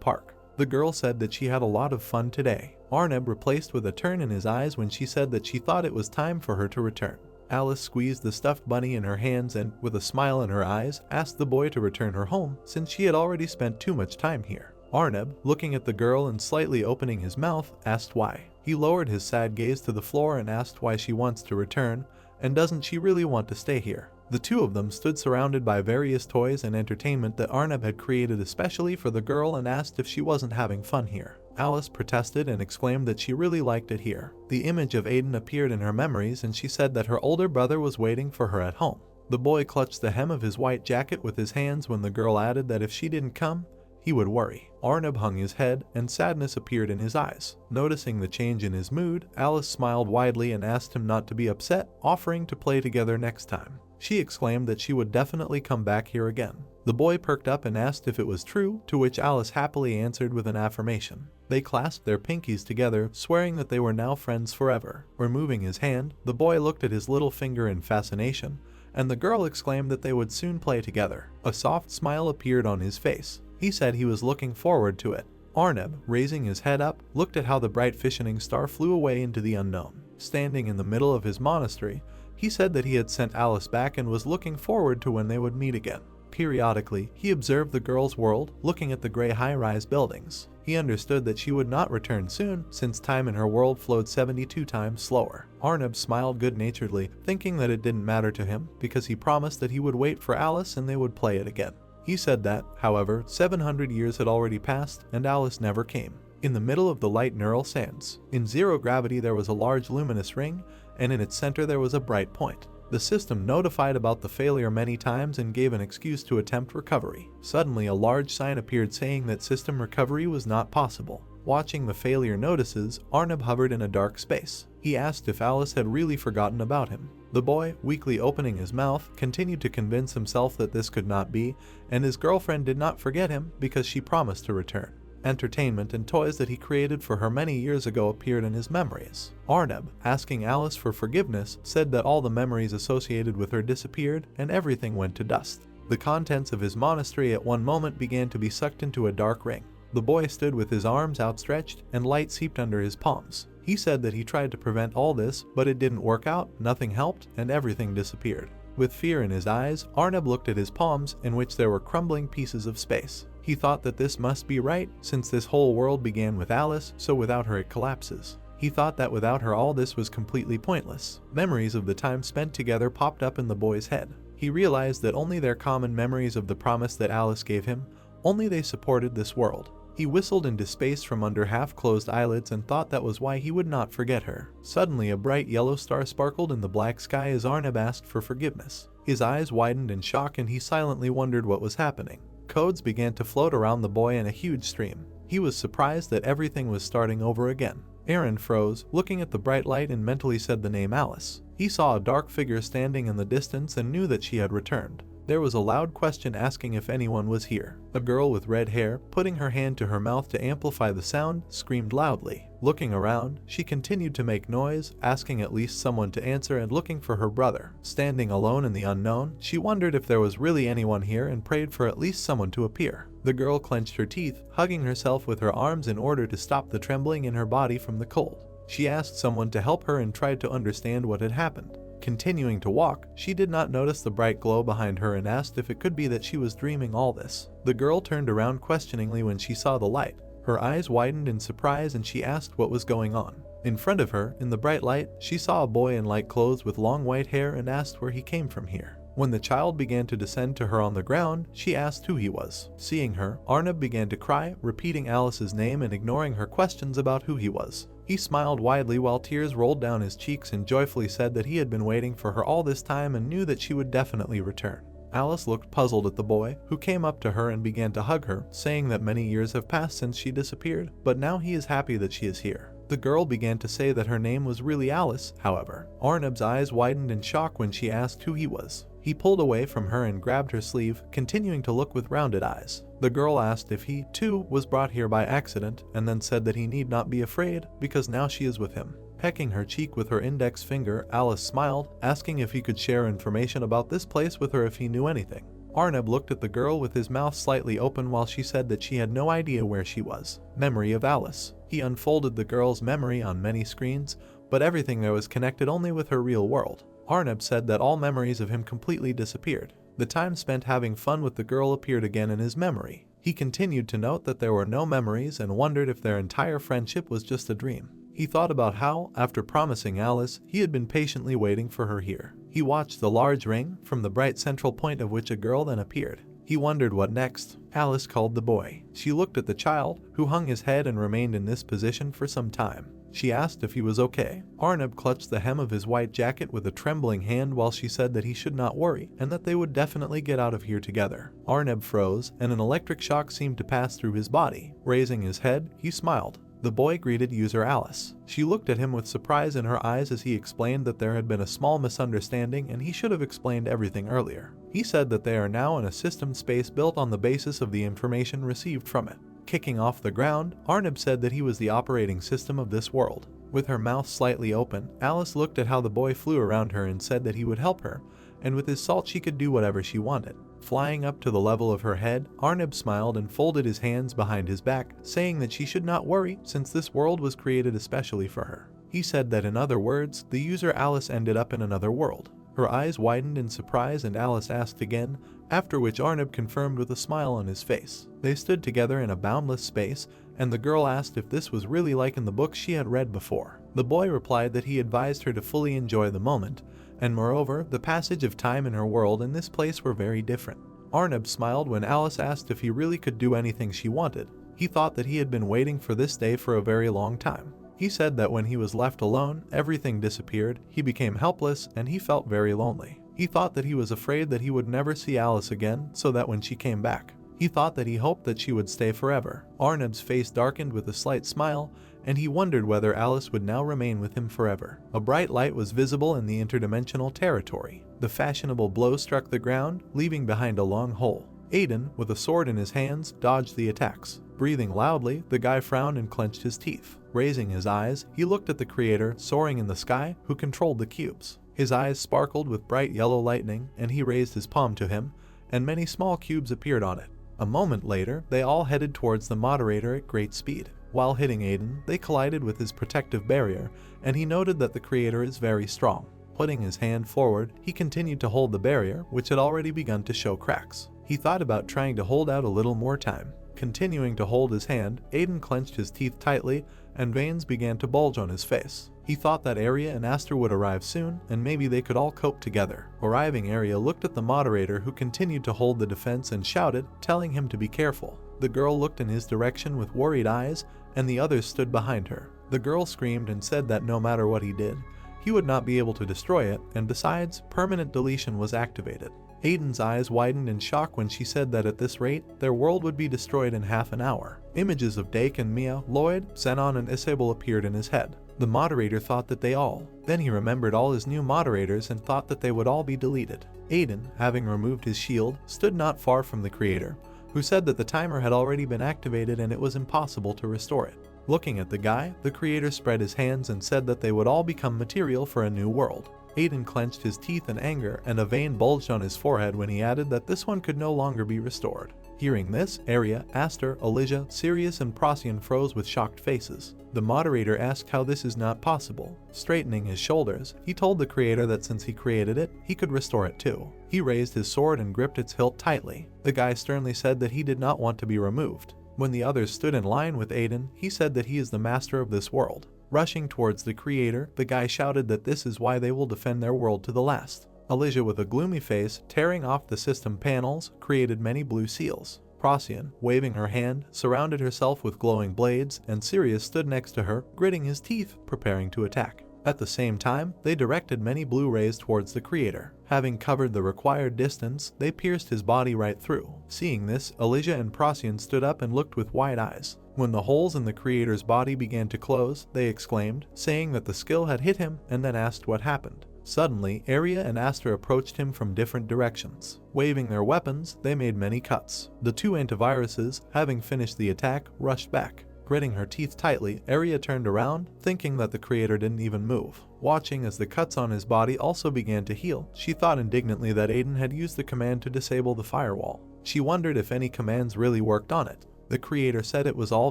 park. The girl said that she had a lot of fun today. Arnab replaced with a turn in his eyes when she said that she thought it was time for her to return. Alice squeezed the stuffed bunny in her hands and, with a smile in her eyes, asked the boy to return her home since she had already spent too much time here. Arnab, looking at the girl and slightly opening his mouth, asked why. He lowered his sad gaze to the floor and asked why she wants to return, and doesn't she really want to stay here. The two of them stood surrounded by various toys and entertainment that Arnab had created especially for the girl and asked if she wasn't having fun here. Alice protested and exclaimed that she really liked it here. The image of Aiden appeared in her memories and she said that her older brother was waiting for her at home. The boy clutched the hem of his white jacket with his hands when the girl added that if she didn't come, he would worry. Arnab hung his head and sadness appeared in his eyes. Noticing the change in his mood, Alice smiled widely and asked him not to be upset, offering to play together next time. She exclaimed that she would definitely come back here again. The boy perked up and asked if it was true, to which Alice happily answered with an affirmation. They clasped their pinkies together, swearing that they were now friends forever. Removing his hand, the boy looked at his little finger in fascination, and the girl exclaimed that they would soon play together. A soft smile appeared on his face. He said he was looking forward to it. Arnab, raising his head up, looked at how the bright fissioning star flew away into the unknown. Standing in the middle of his monastery, he said that he had sent Alice back and was looking forward to when they would meet again. Periodically, he observed the girl's world, looking at the gray high-rise buildings. He understood that she would not return soon, since time in her world flowed 72 times slower. Arnab smiled good-naturedly, thinking that it didn't matter to him, because he promised that he would wait for Alice and they would play it again. He said that, however, 700 years had already passed, and Alice never came. In the middle of the light neural sands, in zero gravity there was a large luminous ring, and in its center there was a bright point. The system notified about the failure many times and gave an excuse to attempt recovery. Suddenly a large sign appeared saying that system recovery was not possible. Watching the failure notices, Arnab hovered in a dark space. He asked if Alice had really forgotten about him. The boy, weakly opening his mouth, continued to convince himself that this could not be, and his girlfriend did not forget him because she promised to return. Entertainment and toys that he created for her many years ago appeared in his memories. Arnab, asking Alice for forgiveness, said that all the memories associated with her disappeared and everything went to dust. The contents of his monastery at one moment began to be sucked into a dark ring. The boy stood with his arms outstretched and light seeped under his palms. He said that he tried to prevent all this, but it didn't work out, nothing helped, and everything disappeared. With fear in his eyes, Arnab looked at his palms, in which there were crumbling pieces of space. He thought that this must be right, since this whole world began with Alice, so without her it collapses. He thought that without her all this was completely pointless. Memories of the time spent together popped up in the boy's head. He realized that only their common memories of the promise that Alice gave him, only they supported this world. He whistled into space from under half-closed eyelids and thought that was why he would not forget her. Suddenly a bright yellow star sparkled in the black sky as Arnab asked for forgiveness. His eyes widened in shock and he silently wondered what was happening. Codes began to float around the boy in a huge stream. He was surprised that everything was starting over again. Aaron froze, looking at the bright light and mentally said the name Alice. He saw a dark figure standing in the distance and knew that she had returned. There was a loud question asking if anyone was here. A girl with red hair, putting her hand to her mouth to amplify the sound, screamed loudly. Looking around, she continued to make noise, asking at least someone to answer and looking for her brother. Standing alone in the unknown, she wondered if there was really anyone here and prayed for at least someone to appear. The girl clenched her teeth, hugging herself with her arms in order to stop the trembling in her body from the cold. She asked someone to help her and tried to understand what had happened. Continuing to walk, she did not notice the bright glow behind her and asked if it could be that she was dreaming all this. The girl turned around questioningly when she saw the light. Her eyes widened in surprise and she asked what was going on. In front of her, in the bright light, she saw a boy in light clothes with long white hair and asked where he came from here. When the child began to descend to her on the ground, she asked who he was. Seeing her, Arnab began to cry, repeating Alice's name and ignoring her questions about who he was. He smiled widely while tears rolled down his cheeks and joyfully said that he had been waiting for her all this time and knew that she would definitely return. Alice looked puzzled at the boy, who came up to her and began to hug her, saying that many years have passed since she disappeared, but now he is happy that she is here. The girl began to say that her name was really Alice, however. Arnab's eyes widened in shock when she asked who he was. He pulled away from her and grabbed her sleeve, continuing to look with rounded eyes. The girl asked if he, too, was brought here by accident, and then said that he need not be afraid, because now she is with him. Pecking her cheek with her index finger, Alice smiled, asking if he could share information about this place with her if he knew anything. Arnab looked at the girl with his mouth slightly open while she said that she had no idea where she was. Memory of Alice. He unfolded the girl's memory on many screens, but everything there was connected only with her real world. Arnab said that all memories of him completely disappeared. The time spent having fun with the girl appeared again in his memory. He continued to note that there were no memories and wondered if their entire friendship was just a dream. He thought about how, after promising Alice, he had been patiently waiting for her here. He watched the large ring, from the bright central point of which a girl then appeared. He wondered what next. Alice called the boy. She looked at the child, who hung his head and remained in this position for some time. She asked if he was okay. Arnab clutched the hem of his white jacket with a trembling hand while she said that he should not worry, and that they would definitely get out of here together. Arnab froze, and an electric shock seemed to pass through his body. Raising his head, he smiled. The boy greeted user Alice. She looked at him with surprise in her eyes as he explained that there had been a small misunderstanding and he should have explained everything earlier. He said that they are now in a system space built on the basis of the information received from it. Kicking off the ground, Arnab said that he was the operating system of this world. With her mouth slightly open, Alice looked at how the boy flew around her and said that he would help her, and with his salt she could do whatever she wanted. Flying up to the level of her head, Arnab smiled and folded his hands behind his back, saying that she should not worry since this world was created especially for her. He said that in other words, the user Alice ended up in another world. Her eyes widened in surprise and Alice asked again, after which Arnab confirmed with a smile on his face. They stood together in a boundless space, and the girl asked if this was really like in the books she had read before. The boy replied that he advised her to fully enjoy the moment, and moreover, the passage of time in her world and this place were very different. Arnab smiled when Alice asked if he really could do anything she wanted. He thought that he had been waiting for this day for a very long time. He said that when he was left alone, everything disappeared, he became helpless, and he felt very lonely. He thought that he was afraid that he would never see Alice again, so that when she came back, he thought that he hoped that she would stay forever. Arnab's face darkened with a slight smile, and he wondered whether Alice would now remain with him forever. A bright light was visible in the interdimensional territory. The fashionable blow struck the ground, leaving behind a long hole. Aiden, with a sword in his hands, dodged the attacks. Breathing loudly, the guy frowned and clenched his teeth. Raising his eyes, he looked at the creator, soaring in the sky, who controlled the cubes. His eyes sparkled with bright yellow lightning, and he raised his palm to him, and many small cubes appeared on it. A moment later, they all headed towards the moderator at great speed. While hitting Aiden, they collided with his protective barrier, and he noted that the creator is very strong. Putting his hand forward, he continued to hold the barrier, which had already begun to show cracks. He thought about trying to hold out a little more time. Continuing to hold his hand, Aiden clenched his teeth tightly, and veins began to bulge on his face. He thought that Arya and Aster would arrive soon, and maybe they could all cope together. Arriving, Arya looked at the moderator, who continued to hold the defense and shouted, telling him to be careful. The girl looked in his direction with worried eyes, and the others stood behind her. The girl screamed and said that no matter what he did, he would not be able to destroy it, and besides, permanent deletion was activated. Aiden's eyes widened in shock when she said that at this rate, their world would be destroyed in half an hour. Images of Dake and Mia, Lloyd, Zenon and Isabel appeared in his head. The moderator thought that they all. Then he remembered all his new moderators and thought that they would all be deleted. Aiden, having removed his shield, stood not far from the creator, who said that the timer had already been activated and it was impossible to restore it. Looking at the guy, the creator spread his hands and said that they would all become material for a new world. Aiden clenched his teeth in anger, and a vein bulged on his forehead when he added that this one could no longer be restored. Hearing this, Arya, Aster, Elijah, Sirius, and Procyon froze with shocked faces. The moderator asked how this is not possible. Straightening his shoulders, he told the creator that since he created it, he could restore it too. He raised his sword and gripped its hilt tightly. The guy sternly said that he did not want to be removed. When the others stood in line with Aiden, he said that he is the master of this world. Rushing towards the creator, the guy shouted that this is why they will defend their world to the last. Elijah, with a gloomy face, tearing off the system panels, created many blue seals. Procyon, waving her hand, surrounded herself with glowing blades, and Sirius stood next to her, gritting his teeth, preparing to attack. At the same time, they directed many blue rays towards the creator. Having covered the required distance, they pierced his body right through. Seeing this, Elijah and Procyon stood up and looked with wide eyes. When the holes in the creator's body began to close, they exclaimed, saying that the skill had hit him, and then asked what happened. Suddenly, Arya and Aster approached him from different directions. Waving their weapons, they made many cuts. The two antiviruses, having finished the attack, rushed back. Gritting her teeth tightly, Arya turned around, thinking that the creator didn't even move. Watching as the cuts on his body also began to heal, she thought indignantly that Aiden had used the command to disable the firewall. She wondered if any commands really worked on it. The creator said it was all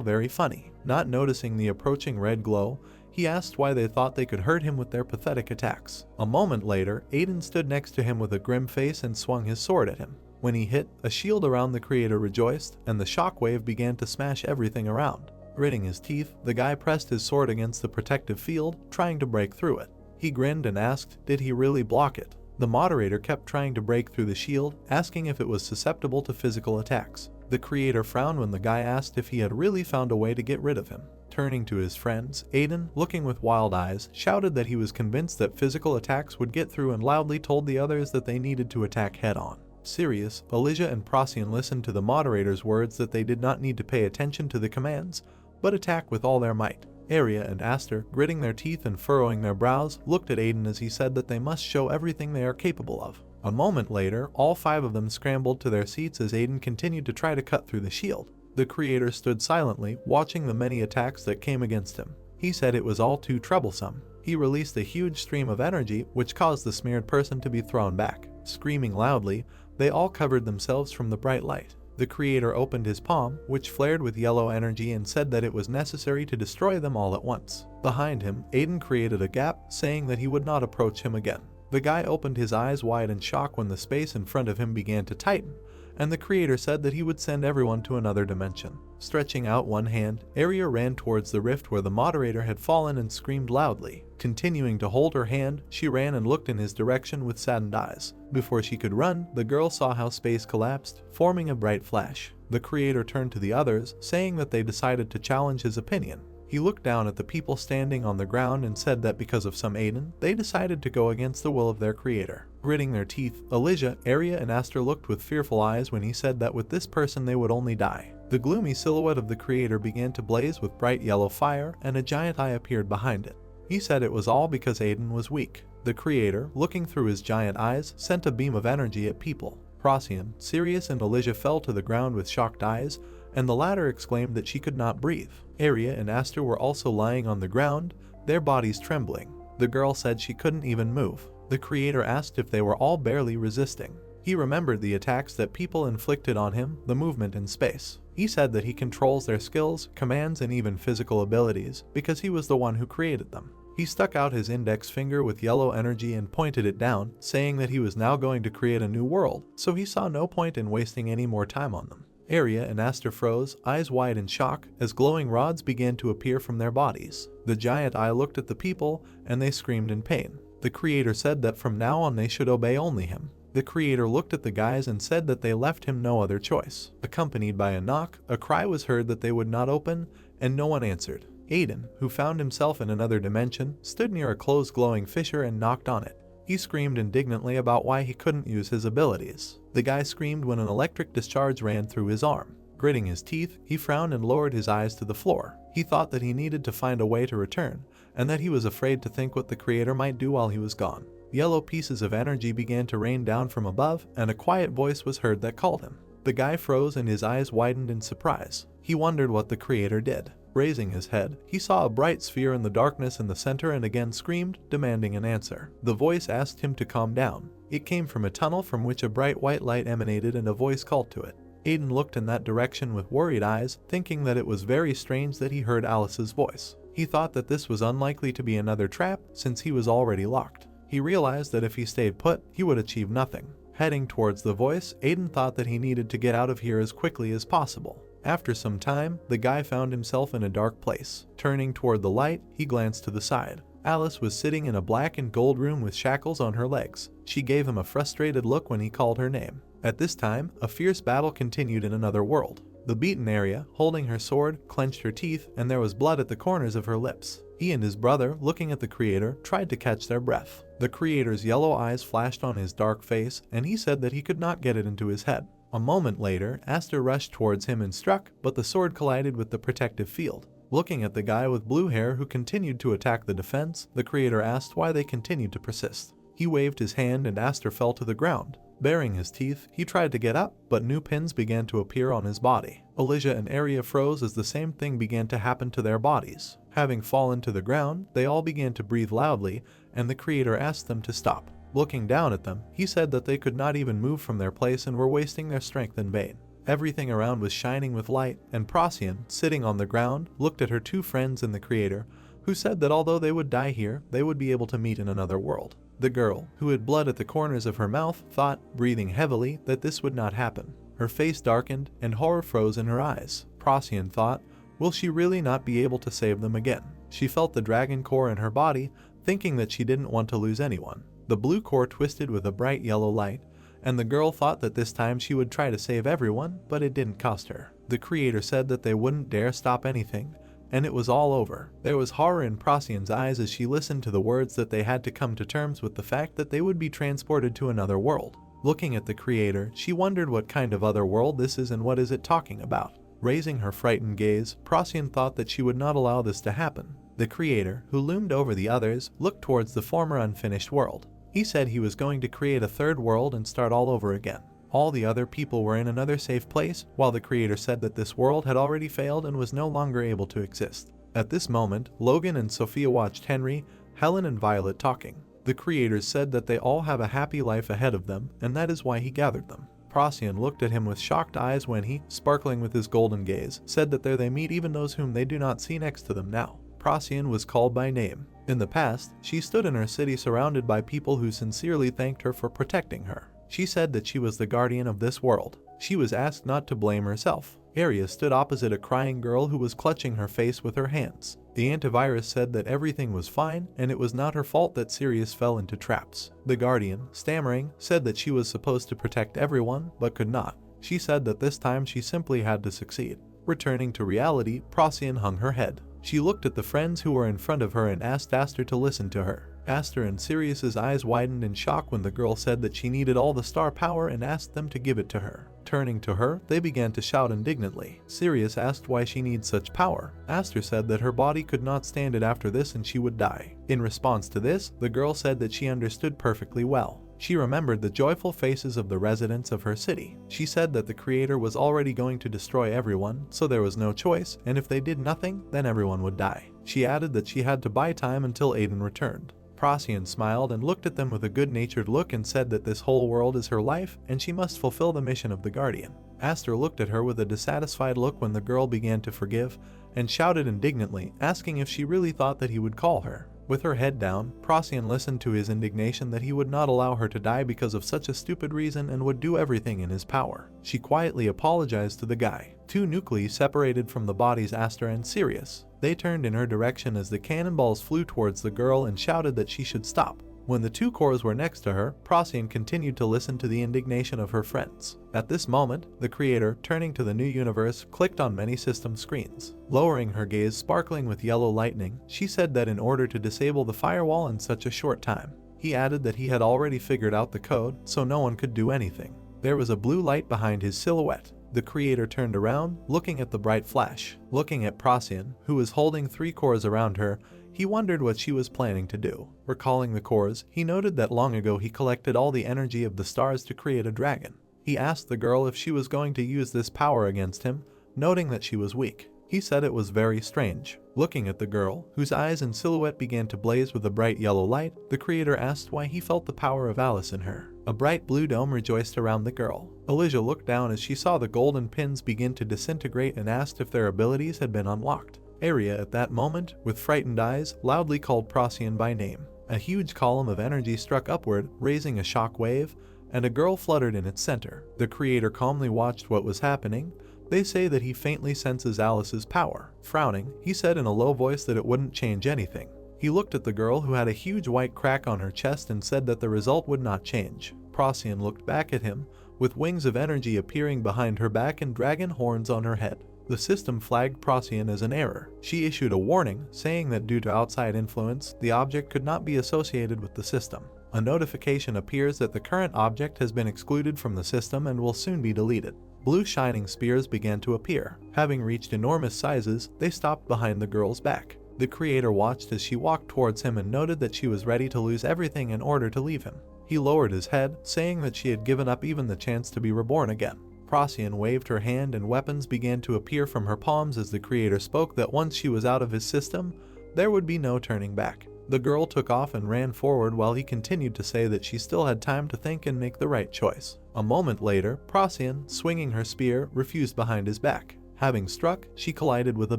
very funny. Not noticing the approaching red glow, he asked why they thought they could hurt him with their pathetic attacks. A moment later, Aiden stood next to him with a grim face and swung his sword at him. When he hit, a shield around the creator rejoiced, and the shockwave began to smash everything around. Gritting his teeth, the guy pressed his sword against the protective field, trying to break through it. He grinned and asked, did he really block it? The moderator kept trying to break through the shield, asking if it was susceptible to physical attacks. The creator frowned when the guy asked if he had really found a way to get rid of him. Turning to his friends, Aiden, looking with wild eyes, shouted that he was convinced that physical attacks would get through and loudly told the others that they needed to attack head-on. Serious, Elijah and Procyon listened to the moderator's words that they did not need to pay attention to the commands, but attack with all their might. Arya and Aster, gritting their teeth and furrowing their brows, looked at Aiden as he said that they must show everything they are capable of. A moment later, all five of them scrambled to their seats as Aiden continued to try to cut through the shield. The creator stood silently, watching the many attacks that came against him. He said it was all too troublesome. He released a huge stream of energy, which caused the smeared person to be thrown back. Screaming loudly, they all covered themselves from the bright light. The creator opened his palm, which flared with yellow energy, and said that it was necessary to destroy them all at once. Behind him, Aiden created a gap, saying that he would not approach him again. The guy opened his eyes wide in shock when the space in front of him began to tighten, and the creator said that he would send everyone to another dimension. Stretching out one hand, Arya ran towards the rift where the moderator had fallen and screamed loudly. Continuing to hold her hand, she ran and looked in his direction with saddened eyes. Before she could run, the girl saw how space collapsed, forming a bright flash. The creator turned to the others, saying that they decided to challenge his opinion. He looked down at the people standing on the ground and said that because of some Aiden, they decided to go against the will of their creator. Gritting their teeth, Elijah, Arya, and Aster looked with fearful eyes when he said that with this person they would only die. The gloomy silhouette of the creator began to blaze with bright yellow fire, and a giant eye appeared behind it. He said it was all because Aiden was weak. The creator, looking through his giant eyes, sent a beam of energy at people. Procyon, Sirius, and Elijah fell to the ground with shocked eyes, and the latter exclaimed that she could not breathe. Arya and Aster were also lying on the ground, their bodies trembling. The girl said she couldn't even move. The creator asked if they were all barely resisting. He remembered the attacks that people inflicted on him, the movement in space. He said that he controls their skills, commands, and even physical abilities, because he was the one who created them. He stuck out his index finger with yellow energy and pointed it down, saying that he was now going to create a new world, so he saw no point in wasting any more time on them. Arya and Aster froze, eyes wide in shock, as glowing rods began to appear from their bodies. The giant eye looked at the people, and they screamed in pain. The creator said that from now on they should obey only him. The creator looked at the guys and said that they left him no other choice. Accompanied by a knock, a cry was heard that they would not open, and no one answered. Aiden, who found himself in another dimension, stood near a closed glowing fissure and knocked on it. He screamed indignantly about why he couldn't use his abilities. The guy screamed when an electric discharge ran through his arm. Gritting his teeth, he frowned and lowered his eyes to the floor. He thought that he needed to find a way to return, and that he was afraid to think what the creator might do while he was gone. Yellow pieces of energy began to rain down from above, and a quiet voice was heard that called him. The guy froze and his eyes widened in surprise. He wondered what the creator did. Raising his head, he saw a bright sphere in the darkness in the center and again screamed, demanding an answer. The voice asked him to calm down. It came from a tunnel from which a bright white light emanated, and a voice called to it. Aiden looked in that direction with worried eyes, thinking that it was very strange that he heard Alice's voice. He thought that this was unlikely to be another trap, since he was already locked. He realized that if he stayed put, he would achieve nothing. Heading towards the voice, Aiden thought that he needed to get out of here as quickly as possible. After some time, the guy found himself in a dark place. Turning toward the light, he glanced to the side. Alice was sitting in a black and gold room with shackles on her legs. She gave him a frustrated look when he called her name. At this time, a fierce battle continued in another world. The beaten Arya, holding her sword, clenched her teeth, and there was blood at the corners of her lips. He and his brother, looking at the creator, tried to catch their breath. The creator's yellow eyes flashed on his dark face, and he said that he could not get it into his head. A moment later, Aster rushed towards him and struck, but the sword collided with the protective field. Looking at the guy with blue hair who continued to attack the defense, the creator asked why they continued to persist. He waved his hand and Aster fell to the ground. Baring his teeth, he tried to get up, but new pins began to appear on his body. Elijah and Arya froze as the same thing began to happen to their bodies. Having fallen to the ground, they all began to breathe loudly, and the creator asked them to stop. Looking down at them, he said that they could not even move from their place and were wasting their strength in vain. Everything around was shining with light, and Procyon, sitting on the ground, looked at her two friends and the creator, who said that although they would die here, they would be able to meet in another world. The girl, who had blood at the corners of her mouth, thought, breathing heavily, that this would not happen. Her face darkened, and horror froze in her eyes. Procyon thought, will she really not be able to save them again? She felt the dragon core in her body, thinking that she didn't want to lose anyone. The blue core twisted with a bright yellow light, and the girl thought that this time she would try to save everyone, but it didn't cost her. The creator said that they wouldn't dare stop anything, and it was all over. There was horror in Procyon's eyes as she listened to the words that they had to come to terms with the fact that they would be transported to another world. Looking at the creator, she wondered what kind of other world this is and what is it talking about. Raising her frightened gaze, Procyon thought that she would not allow this to happen. The creator, who loomed over the others, looked towards the former unfinished world. He said he was going to create a third world and start all over again. All the other people were in another safe place, while the creator said that this world had already failed and was no longer able to exist. At this moment, Logan and Sophia watched Henry, Helen and Violet talking. The creators said that they all have a happy life ahead of them, and that is why he gathered them. Procyon looked at him with shocked eyes when he, sparkling with his golden gaze, said that there they meet even those whom they do not see next to them now. Procyon was called by name. In the past, she stood in her city surrounded by people who sincerely thanked her for protecting her. She said that she was the guardian of this world. She was asked not to blame herself. Arya stood opposite a crying girl who was clutching her face with her hands. The antivirus said that everything was fine and it was not her fault that Sirius fell into traps. The guardian, stammering, said that she was supposed to protect everyone but could not. She said that this time she simply had to succeed. Returning to reality, Procyon hung her head. She looked at the friends who were in front of her and asked Aster to listen to her. Aster and Sirius's eyes widened in shock when the girl said that she needed all the star power and asked them to give it to her. Turning to her, they began to shout indignantly. Sirius asked why she needs such power. Aster said that her body could not stand it after this and she would die. In response to this, the girl said that she understood perfectly well. She remembered the joyful faces of the residents of her city. She said that the creator was already going to destroy everyone, so there was no choice, and if they did nothing, then everyone would die. She added that she had to buy time until Aiden returned. Procyon smiled and looked at them with a good-natured look and said that this whole world is her life and she must fulfill the mission of the Guardian. Aster looked at her with a dissatisfied look when the girl began to forgive and shouted indignantly, asking if she really thought that he would call her. With her head down, Procyon listened to his indignation that he would not allow her to die because of such a stupid reason and would do everything in his power. She quietly apologized to the guy. Two nuclei separated from the bodies Aster and Sirius. They turned in her direction as the cannonballs flew towards the girl and shouted that she should stop. When the two cores were next to her, Procyon continued to listen to the indignation of her friends. At this moment, the creator, turning to the new universe, clicked on many system screens. Lowering her gaze sparkling with yellow lightning, she said that in order to disable the firewall in such a short time. He added that he had already figured out the code, so no one could do anything. There was a blue light behind his silhouette. The creator turned around, looking at the bright flash. Looking at Procyon, who was holding 3 cores around her, he wondered what she was planning to do. Recalling the cores, he noted that long ago he collected all the energy of the stars to create a dragon. He asked the girl if she was going to use this power against him, noting that she was weak. He said it was very strange. Looking at the girl, whose eyes and silhouette began to blaze with a bright yellow light, the creator asked why he felt the power of Alice in her. A bright blue dome rejoiced around the girl. Elijah looked down as she saw the golden pins begin to disintegrate and asked if their abilities had been unlocked. Arya at that moment, with frightened eyes, loudly called Procyon by name. A huge column of energy struck upward, raising a shock wave, and a girl fluttered in its center. The creator calmly watched what was happening. They say that he faintly senses Alice's power. Frowning, he said in a low voice that it wouldn't change anything. He looked at the girl who had a huge white crack on her chest and said that the result would not change. Procyon looked back at him, with wings of energy appearing behind her back and dragon horns on her head. The system flagged Procyon as an error. She issued a warning, saying that due to outside influence, the object could not be associated with the system. A notification appears that the current object has been excluded from the system and will soon be deleted. Blue shining spears began to appear. Having reached enormous sizes, they stopped behind the girl's back. The creator watched as she walked towards him and noted that she was ready to lose everything in order to leave him. He lowered his head, saying that she had given up even the chance to be reborn again. Procyon waved her hand and weapons began to appear from her palms as the creator spoke that once she was out of his system, there would be no turning back. The girl took off and ran forward while he continued to say that she still had time to think and make the right choice. A moment later, Procyon, swinging her spear, refused behind his back. Having struck, she collided with a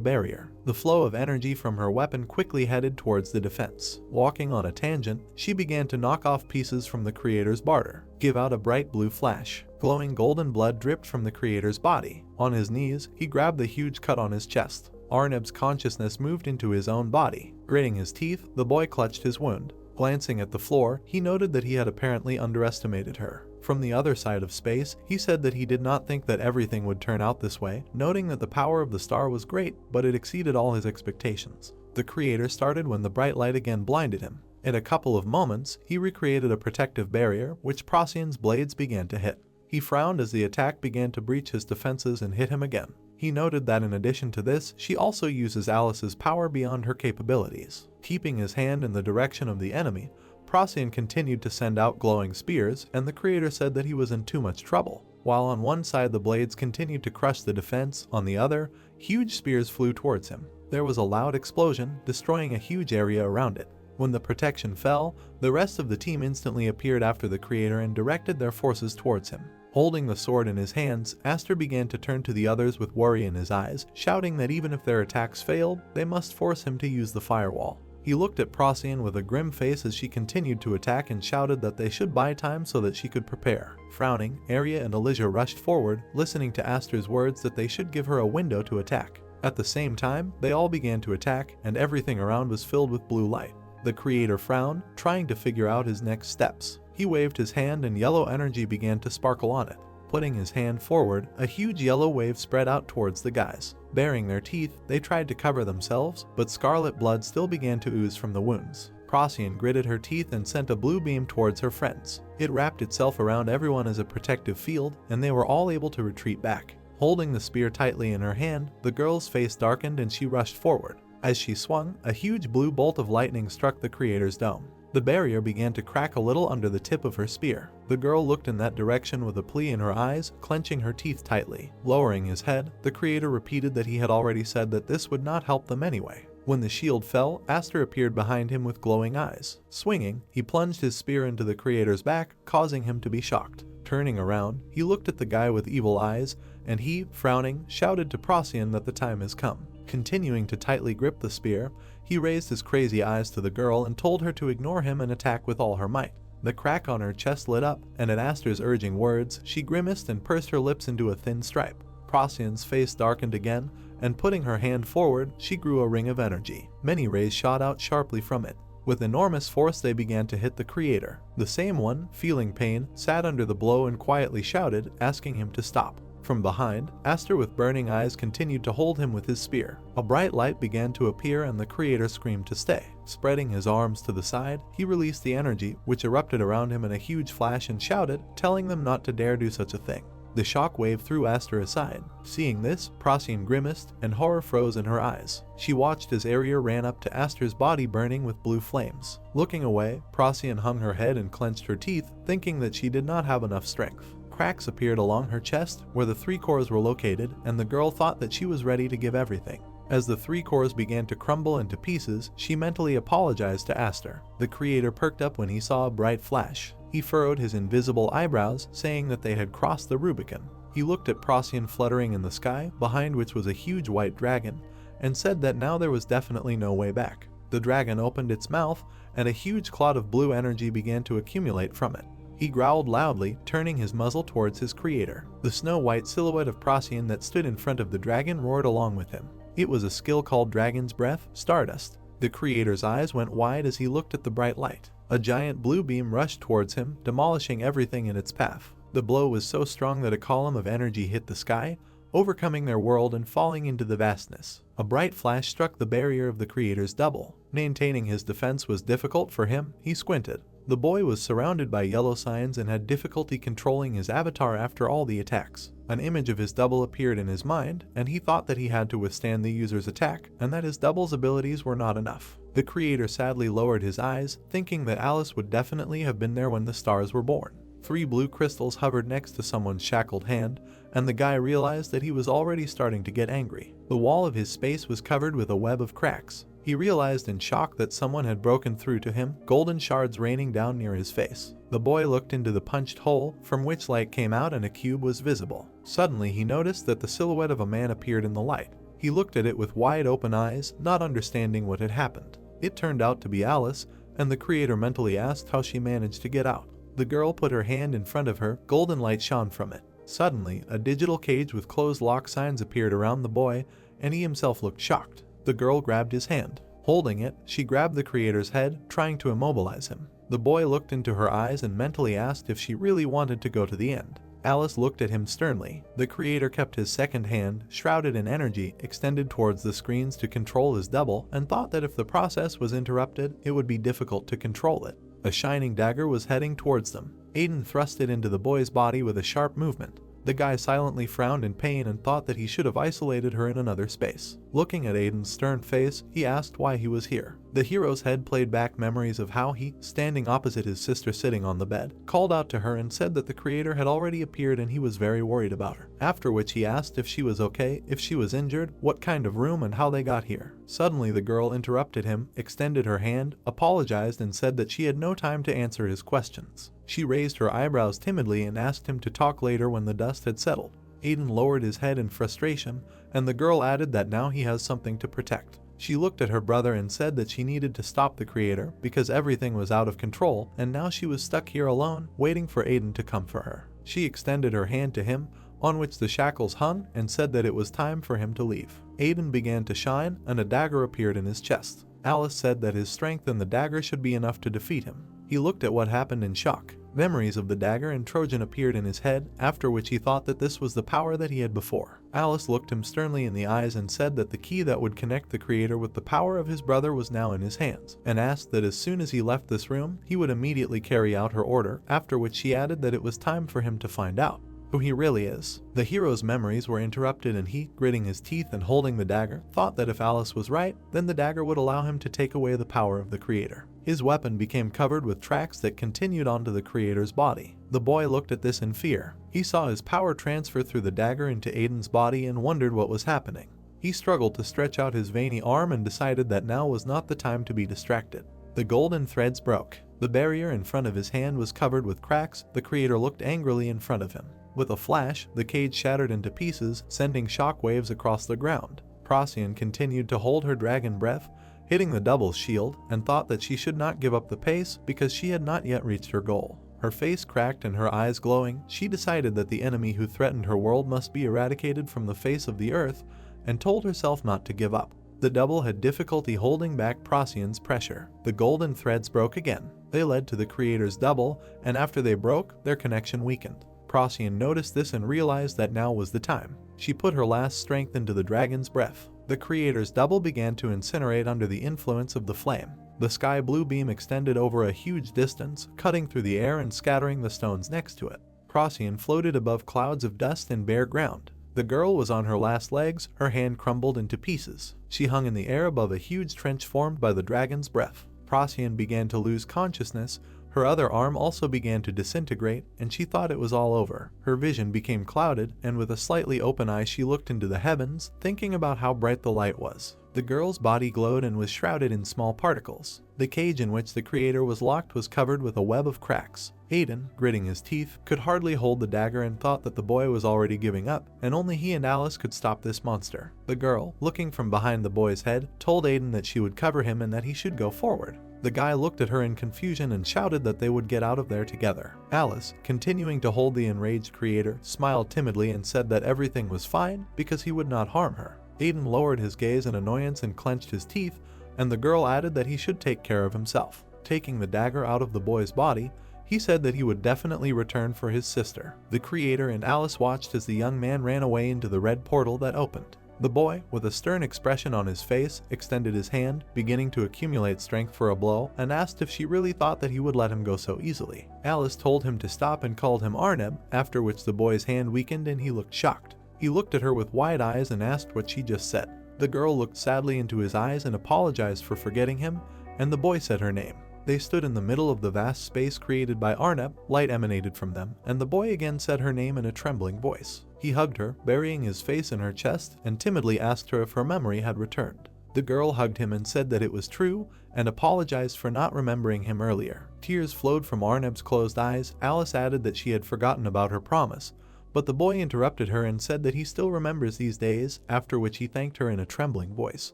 barrier. The flow of energy from her weapon quickly headed towards the defense. Walking on a tangent, she began to knock off pieces from the creator's barter, give out a bright blue flash. Glowing golden blood dripped from the creator's body. On his knees, he grabbed the huge cut on his chest. Arneb's consciousness moved into his own body. Gritting his teeth, the boy clutched his wound. Glancing at the floor, he noted that he had apparently underestimated her. From the other side of space, he said that he did not think that everything would turn out this way, noting that the power of the star was great, but it exceeded all his expectations. The creator started when the bright light again blinded him. In a couple of moments, he recreated a protective barrier, which Procyon's blades began to hit. He frowned as the attack began to breach his defenses and hit him again. He noted that in addition to this, she also uses Alice's power beyond her capabilities. Keeping his hand in the direction of the enemy, Procyon continued to send out glowing spears, and the creator said that he was in too much trouble. While on one side the blades continued to crush the defense, on the other, huge spears flew towards him. There was a loud explosion, destroying a huge area around it. When the protection fell, the rest of the team instantly appeared after the creator and directed their forces towards him. Holding the sword in his hands, Aster began to turn to the others with worry in his eyes, shouting that even if their attacks failed, they must force him to use the firewall. He looked at Procyon with a grim face as she continued to attack and shouted that they should buy time so that she could prepare. Frowning, Arya and Elijah rushed forward, listening to Aster's words that they should give her a window to attack. At the same time, they all began to attack, and everything around was filled with blue light. The creator frowned, trying to figure out his next steps. He waved his hand and yellow energy began to sparkle on it. Putting his hand forward, a huge yellow wave spread out towards the guys. Baring their teeth, they tried to cover themselves, but scarlet blood still began to ooze from the wounds. Procyon gritted her teeth and sent a blue beam towards her friends. It wrapped itself around everyone as a protective field, and they were all able to retreat back. Holding the spear tightly in her hand, the girl's face darkened and she rushed forward. As she swung, a huge blue bolt of lightning struck the creator's dome. The barrier began to crack a little under the tip of her spear. The girl looked in that direction with a plea in her eyes, clenching her teeth tightly. Lowering his head, the creator repeated that he had already said that this would not help them anyway. When the shield fell, Aster appeared behind him with glowing eyes. Swinging, he plunged his spear into the creator's back, causing him to be shocked. Turning around, he looked at the guy with evil eyes, and he, frowning, shouted to Procyon that the time has come. Continuing to tightly grip the spear, he raised his crazy eyes to the girl and told her to ignore him and attack with all her might. The crack on her chest lit up, and at Aster's urging words, she grimaced and pursed her lips into a thin stripe. Procyon's face darkened again, and putting her hand forward, she grew a ring of energy. Many rays shot out sharply from it. With enormous force they began to hit the creator. The same one, feeling pain, sat under the blow and quietly shouted, asking him to stop. From behind, Aster with burning eyes continued to hold him with his spear. A bright light began to appear and the creator screamed to stay. Spreading his arms to the side, he released the energy, which erupted around him in a huge flash and shouted, telling them not to dare do such a thing. The shock wave threw Aster aside. Seeing this, Procyon grimaced, and horror froze in her eyes. She watched as Arya ran up to Aster's body burning with blue flames. Looking away, Procyon hung her head and clenched her teeth, thinking that she did not have enough strength. Cracks appeared along her chest, where the 3 cores were located, and the girl thought that she was ready to give everything. As the 3 cores began to crumble into pieces, she mentally apologized to Aster. The creator perked up when he saw a bright flash. He furrowed his invisible eyebrows, saying that they had crossed the Rubicon. He looked at Procyon fluttering in the sky, behind which was a huge white dragon, and said that now there was definitely no way back. The dragon opened its mouth, and a huge cloud of blue energy began to accumulate from it. He growled loudly, turning his muzzle towards his creator. The snow-white silhouette of Procyon that stood in front of the dragon roared along with him. It was a skill called Dragon's Breath, Stardust. The creator's eyes went wide as he looked at the bright light. A giant blue beam rushed towards him, demolishing everything in its path. The blow was so strong that a column of energy hit the sky, overcoming their world and falling into the vastness. A bright flash struck the barrier of the creator's double. Maintaining his defense was difficult for him. He squinted. The boy was surrounded by yellow signs and had difficulty controlling his avatar after all the attacks. An image of his double appeared in his mind, and he thought that he had to withstand the user's attack, and that his double's abilities were not enough. The creator sadly lowered his eyes, thinking that Alice would definitely have been there when the stars were born. 3 blue crystals hovered next to someone's shackled hand, and the guy realized that he was already starting to get angry. The wall of his space was covered with a web of cracks. He realized in shock that someone had broken through to him, golden shards raining down near his face. The boy looked into the punched hole, from which light came out and a cube was visible. Suddenly he noticed that the silhouette of a man appeared in the light. He looked at it with wide open eyes, not understanding what had happened. It turned out to be Alice, and the creator mentally asked how she managed to get out. The girl put her hand in front of her, golden light shone from it. Suddenly, a digital cage with closed lock signs appeared around the boy, and he himself looked shocked. The girl grabbed his hand. Holding it, she grabbed the creator's head, trying to immobilize him. The boy looked into her eyes and mentally asked if she really wanted to go to the end. Alice looked at him sternly. The creator kept his second hand, shrouded in energy, extended towards the screens to control his double, and thought that if the process was interrupted, it would be difficult to control it. A shining dagger was heading towards them. Aiden thrust it into the boy's body with a sharp movement. The guy silently frowned in pain and thought that he should have isolated her in another space. Looking at Aiden's stern face, he asked why he was here. The hero's head played back memories of how he, standing opposite his sister sitting on the bed, called out to her and said that the creator had already appeared and he was very worried about her. After which he asked if she was okay, if she was injured, what kind of room and how they got here. Suddenly the girl interrupted him, extended her hand, apologized and said that she had no time to answer his questions. She raised her eyebrows timidly and asked him to talk later when the dust had settled. Aiden lowered his head in frustration, and the girl added that now he has something to protect. She looked at her brother and said that she needed to stop the creator because everything was out of control, and now she was stuck here alone, waiting for Aiden to come for her. She extended her hand to him, on which the shackles hung, and said that it was time for him to leave. Aiden began to shine, and a dagger appeared in his chest. Alice said that his strength and the dagger should be enough to defeat him. He looked at what happened in shock. Memories of the dagger and Trojan appeared in his head, after which he thought that this was the power that he had before. Alice looked him sternly in the eyes and said that the key that would connect the creator with the power of his brother was now in his hands, and asked that as soon as he left this room, he would immediately carry out her order, after which she added that it was time for him to find out who he really is. The hero's memories were interrupted and he, gritting his teeth and holding the dagger, thought that if Alice was right, then the dagger would allow him to take away the power of the creator. His weapon became covered with tracks that continued onto the creator's body. The boy looked at this in fear. He saw his power transfer through the dagger into Aiden's body and wondered what was happening. He struggled to stretch out his veiny arm and decided that now was not the time to be distracted. The golden threads broke. The barrier in front of his hand was covered with cracks. The creator looked angrily in front of him. With a flash, the cage shattered into pieces, sending shockwaves across the ground. Procyon continued to hold her dragon breath, hitting the double's shield, and thought that she should not give up the pace because she had not yet reached her goal. Her face cracked and her eyes glowing, she decided that the enemy who threatened her world must be eradicated from the face of the earth, and told herself not to give up. The double had difficulty holding back Procyon's pressure. The golden threads broke again. They led to the creator's double, and after they broke, their connection weakened. Procyon noticed this and realized that now was the time. She put her last strength into the dragon's breath. The creator's double began to incinerate under the influence of the flame. The sky blue beam extended over a huge distance, cutting through the air and scattering the stones next to it. Procyon floated above clouds of dust and bare ground. The girl was on her last legs, her hand crumbled into pieces. She hung in the air above a huge trench formed by the dragon's breath. Procyon began to lose consciousness. Her other arm also began to disintegrate, and she thought it was all over. Her vision became clouded, and with a slightly open eye she looked into the heavens, thinking about how bright the light was. The girl's body glowed and was shrouded in small particles. The cage in which the creator was locked was covered with a web of cracks. Aiden, gritting his teeth, could hardly hold the dagger and thought that the boy was already giving up, and only he and Alice could stop this monster. The girl, looking from behind the boy's head, told Aiden that she would cover him and that he should go forward. The guy looked at her in confusion and shouted that they would get out of there together. Alice, continuing to hold the enraged creator, smiled timidly and said that everything was fine because he would not harm her. Aiden lowered his gaze in annoyance and clenched his teeth, and the girl added that he should take care of himself. Taking the dagger out of the boy's body, He said that he would definitely return for his sister. The creator and Alice watched as the young man ran away into the red portal that opened. The boy, with a stern expression on his face, extended his hand, beginning to accumulate strength for a blow, and asked if she really thought that he would let him go so easily. Alice told him to stop and called him Arneb, after which the boy's hand weakened and he looked shocked. He looked at her with wide eyes and asked what she just said. The girl looked sadly into his eyes and apologized for forgetting him, and the boy said her name. They stood in the middle of the vast space created by Arneb, light emanated from them, and the boy again said her name in a trembling voice. He hugged her, burying his face in her chest, and timidly asked her if her memory had returned. The girl hugged him and said that it was true, and apologized for not remembering him earlier. Tears flowed from Arneb's closed eyes. Alice added that she had forgotten about her promise, but the boy interrupted her and said that he still remembers these days, after which he thanked her in a trembling voice.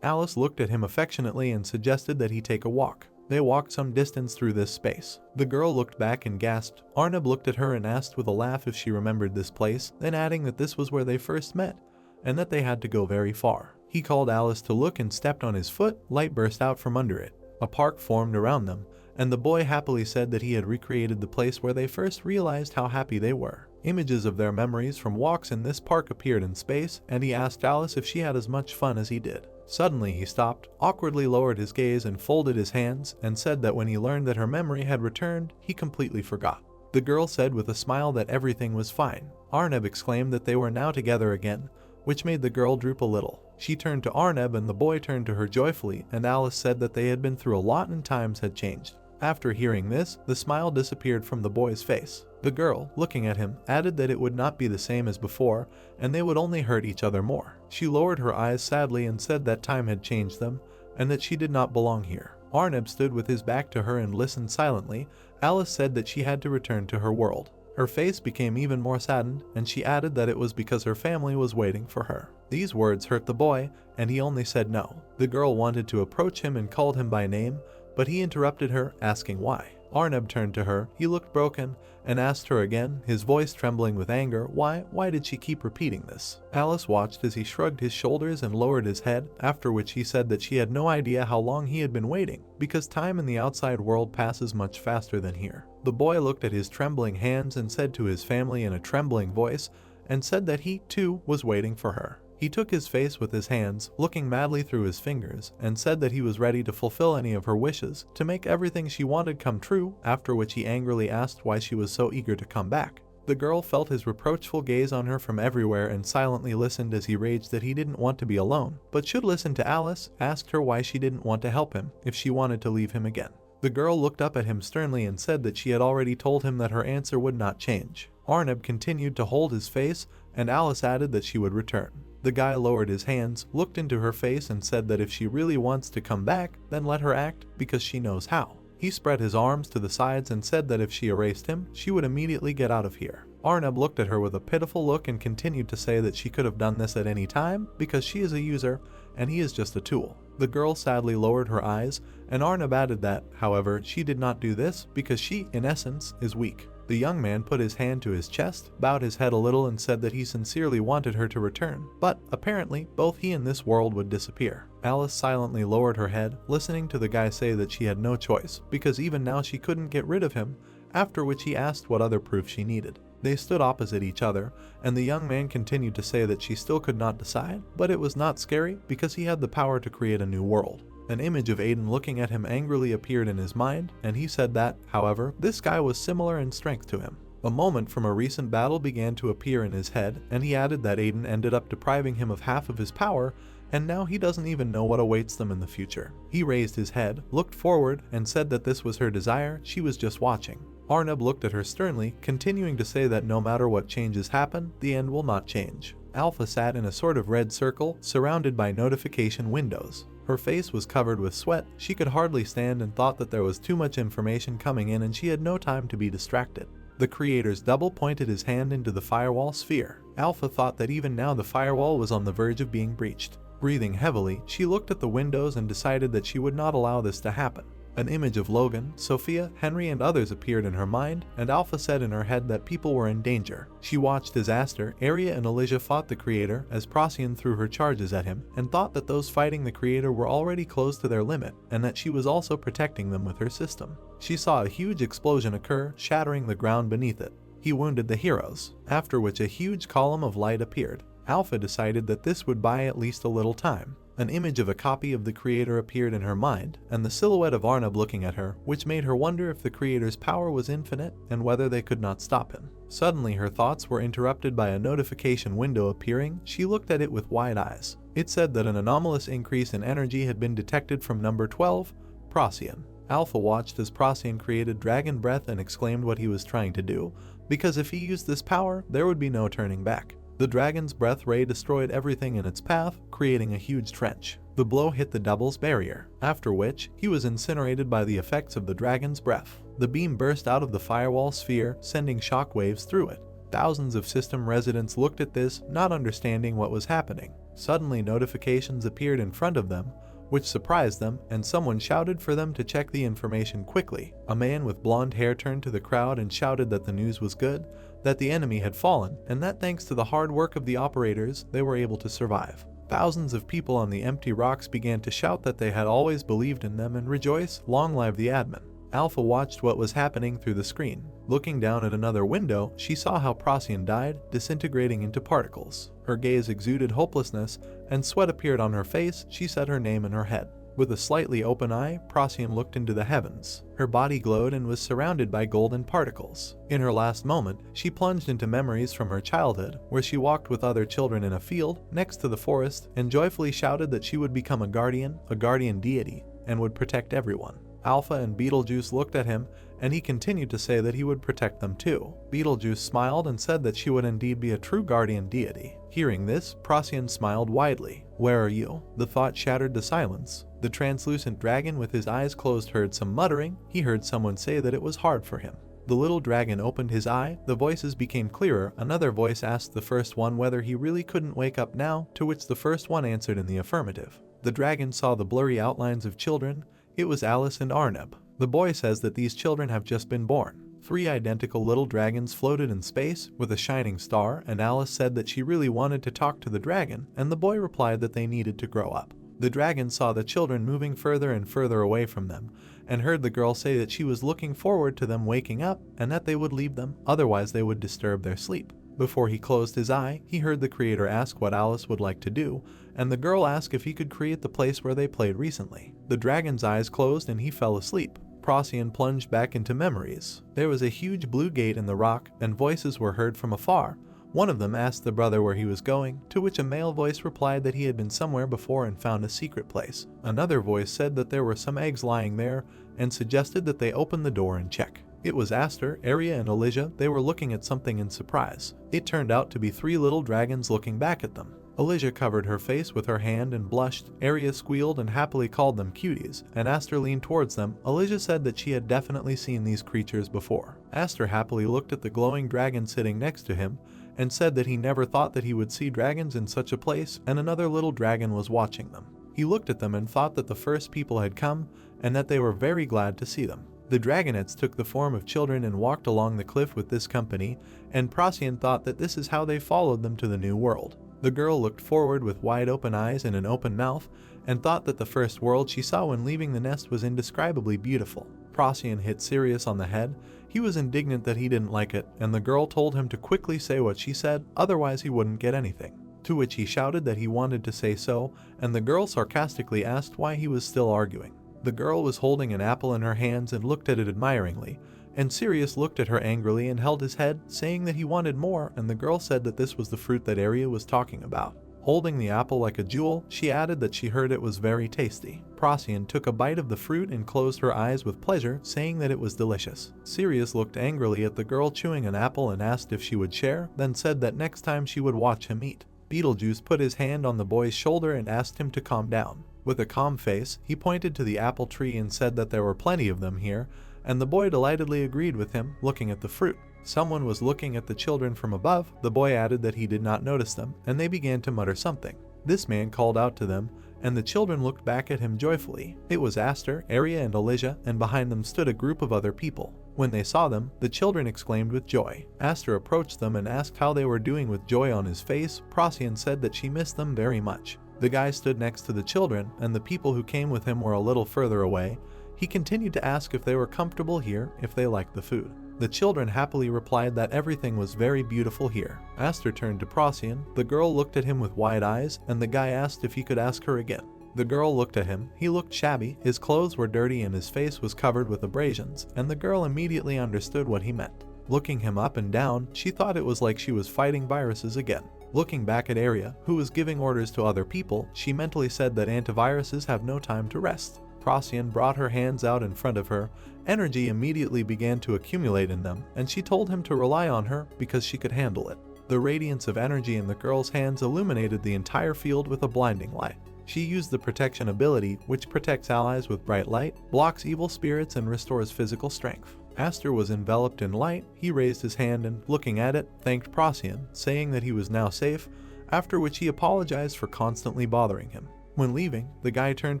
Alice looked at him affectionately and suggested that he take a walk. They walked some distance through this space. The girl looked back and gasped. Arneb looked at her and asked with a laugh if she remembered this place, then adding that this was where they first met, and that they had to go very far. He called Alice to look and stepped on his foot. Light burst out from under it. A park formed around them, and the boy happily said that he had recreated the place where they first realized how happy they were. Images of their memories from walks in this park appeared in space, and he asked Alice if she had as much fun as he did. Suddenly he stopped, awkwardly lowered his gaze and folded his hands, and said that when he learned that her memory had returned, he completely forgot. The girl said with a smile that everything was fine. Arneb exclaimed that they were now together again, which made the girl droop a little. She turned to Arneb and the boy turned to her joyfully, and Alice said that they had been through a lot and times had changed. After hearing this, the smile disappeared from the boy's face. The girl, looking at him, added that it would not be the same as before, and they would only hurt each other more. She lowered her eyes sadly and said that time had changed them, and that she did not belong here. Arneb stood with his back to her and listened silently. Alice said that she had to return to her world. Her face became even more saddened, and she added that it was because her family was waiting for her. These words hurt the boy, and he only said no. The girl wanted to approach him and called him by name, but he interrupted her, asking why. Arneb turned to her. He looked broken and asked her again, his voice trembling with anger, why did she keep repeating this? Alice watched as he shrugged his shoulders and lowered his head, after which he said that she had no idea how long he had been waiting, because time in the outside world passes much faster than here. The boy looked at his trembling hands and said to his family in a trembling voice, and said that he, too, was waiting for her. He took his face with his hands, looking madly through his fingers, and said that he was ready to fulfill any of her wishes, to make everything she wanted come true, after which he angrily asked why she was so eager to come back. The girl felt his reproachful gaze on her from everywhere and silently listened as he raged that he didn't want to be alone, but should listen to Alice, asked her why she didn't want to help him, if she wanted to leave him again. The girl looked up at him sternly and said that she had already told him that her answer would not change. Arneb continued to hold his face, and Alice added that she would return. The guy lowered his hands, looked into her face and said that if she really wants to come back, then let her act, because she knows how. He spread his arms to the sides and said that if she erased him, she would immediately get out of here. Arneb looked at her with a pitiful look and continued to say that she could have done this at any time, because she is a user, and he is just a tool. The girl sadly lowered her eyes, and Arneb added that, however, she did not do this because she, in essence, is weak. The young man put his hand to his chest, bowed his head a little and said that he sincerely wanted her to return, but apparently both he and this world would disappear. Alice silently lowered her head, listening to the guy say that she had no choice, because even now she couldn't get rid of him, after which he asked what other proof she needed. They stood opposite each other, and the young man continued to say that she still could not decide, but it was not scary because he had the power to create a new world. An image of Aiden looking at him angrily appeared in his mind, and he said that, however, this guy was similar in strength to him. A moment from a recent battle began to appear in his head, and he added that Aiden ended up depriving him of half of his power, and now he doesn't even know what awaits them in the future. He raised his head, looked forward, and said that this was her desire, she was just watching. Arneb looked at her sternly, continuing to say that no matter what changes happen, the end will not change. Alpha sat in a sort of red circle, surrounded by notification windows. Her face was covered with sweat, she could hardly stand and thought that there was too much information coming in and she had no time to be distracted. The creator's double pointed his hand into the firewall sphere. Alpha thought that even now the firewall was on the verge of being breached. Breathing heavily, she looked at the windows and decided that she would not allow this to happen. An image of Logan, Sophia, Henry, and others appeared in her mind, and Alpha said in her head that people were in danger. She watched as Aster, Arya, and Elijah fought the Creator as Procyon threw her charges at him, and thought that those fighting the Creator were already close to their limit, and that she was also protecting them with her system. She saw a huge explosion occur, shattering the ground beneath it. He wounded the heroes, after which a huge column of light appeared. Alpha decided that this would buy at least a little time. An image of a copy of the Creator appeared in her mind, and the silhouette of Arnab looking at her, which made her wonder if the Creator's power was infinite and whether they could not stop him. Suddenly her thoughts were interrupted by a notification window appearing. She looked at it with wide eyes. It said that an anomalous increase in energy had been detected from number 12, Procyon. Alpha watched as Procyon created dragon breath and exclaimed what he was trying to do, because if he used this power, there would be no turning back. The dragon's breath ray destroyed everything in its path, creating a huge trench. The blow hit the double's barrier, after which he was incinerated by the effects of the dragon's breath. The beam burst out of the firewall sphere, sending shockwaves through it. Thousands of system residents looked at this, not understanding what was happening. Suddenly notifications appeared in front of them, which surprised them, and someone shouted for them to check the information quickly. A man with blonde hair turned to the crowd and shouted that the news was good, that the enemy had fallen, and that thanks to the hard work of the operators, they were able to survive. Thousands of people on the empty rocks began to shout that they had always believed in them and rejoice, long live the admin. Alpha watched what was happening through the screen. Looking down at another window, she saw how Procyon died, disintegrating into particles. Her gaze exuded hopelessness, and sweat appeared on her face. She said her name in her head. With a slightly open eye, Procyon looked into the heavens. Her body glowed and was surrounded by golden particles. In her last moment, she plunged into memories from her childhood, where she walked with other children in a field next to the forest and joyfully shouted that she would become a guardian deity, and would protect everyone. Alpha and Beetlejuice looked at him, and he continued to say that he would protect them too. Beetlejuice smiled and said that she would indeed be a true guardian deity. Hearing this, Procyon smiled widely. "Where are you?" The thought shattered the silence. The translucent dragon with his eyes closed heard some muttering. He heard someone say that it was hard for him. The little dragon opened his eye, the voices became clearer. Another voice asked the first one whether he really couldn't wake up now, to which the first one answered in the affirmative. The dragon saw the blurry outlines of children. It was Alice and Arnab. The boy says that these children have just been born. 3 identical little dragons floated in space with a shining star, and Alice said that she really wanted to talk to the dragon, and the boy replied that they needed to grow up. The dragon saw the children moving further and further away from them, and heard the girl say that she was looking forward to them waking up, and that they would leave them, otherwise they would disturb their sleep. Before he closed his eye, he heard the creator ask what Alice would like to do, and the girl asked if he could create the place where they played recently. The dragon's eyes closed and he fell asleep. Procyon plunged back into memories. There was a huge blue gate in the rock, and voices were heard from afar. One of them asked the brother where he was going, to which a male voice replied that he had been somewhere before and found a secret place. Another voice said that there were some eggs lying there, and suggested that they open the door and check. It was Aster, Arya, and Elijah. They were looking at something in surprise. It turned out to be 3 little dragons looking back at them. Elijah covered her face with her hand and blushed. Arya squealed and happily called them cuties, and Aster leaned towards them. Elijah said that she had definitely seen these creatures before. Aster happily looked at the glowing dragon sitting next to him, and said that he never thought that he would see dragons in such a place, and another little dragon was watching them. He looked at them and thought that the first people had come, and that they were very glad to see them. The dragonettes took the form of children and walked along the cliff with this company, and Procyon thought that this is how they followed them to the new world. The girl looked forward with wide open eyes and an open mouth, and thought that the first world she saw when leaving the nest was indescribably beautiful. Procyon hit Sirius on the head. He was indignant that he didn't like it, and the girl told him to quickly say what she said, otherwise he wouldn't get anything. To which he shouted that he wanted to say so, and the girl sarcastically asked why he was still arguing. The girl was holding an apple in her hands and looked at it admiringly, and Sirius looked at her angrily and held his head, saying that he wanted more, and the girl said that this was the fruit that Arya was talking about. Holding the apple like a jewel, she added that she heard it was very tasty. Procyon took a bite of the fruit and closed her eyes with pleasure, saying that it was delicious. Sirius looked angrily at the girl chewing an apple and asked if she would share, then said that next time she would watch him eat. Beetlejuice put his hand on the boy's shoulder and asked him to calm down. With a calm face, he pointed to the apple tree and said that there were plenty of them here, and the boy delightedly agreed with him, looking at the fruit. Someone was looking at the children from above. The boy added that he did not notice them, and they began to mutter something. This man called out to them, and the children looked back at him joyfully. It was Aster, Arya, and Elijah, and behind them stood a group of other people. When they saw them, the children exclaimed with joy. Aster approached them and asked how they were doing. With joy on his face, Procyon said that she missed them very much. The guy stood next to the children, and the people who came with him were a little further away. He continued to ask if they were comfortable here, if they liked the food. The children happily replied that everything was very beautiful here. Aster turned to Procyon. The girl looked at him with wide eyes, and the guy asked if he could ask her again. The girl looked at him. He looked shabby, his clothes were dirty, and his face was covered with abrasions, and the girl immediately understood what he meant. Looking him up and down, she thought it was like she was fighting viruses again. Looking back at Arya, who was giving orders to other people, she mentally said that antiviruses have no time to rest. Procyon brought her hands out in front of her. Energy immediately began to accumulate in them, and she told him to rely on her because she could handle it. The radiance of energy in the girl's hands illuminated the entire field with a blinding light. She used the protection ability, which protects allies with bright light, blocks evil spirits, and restores physical strength. Aster was enveloped in light. He raised his hand and, looking at it, thanked Procyon, saying that he was now safe, after which he apologized for constantly bothering him. When leaving, the guy turned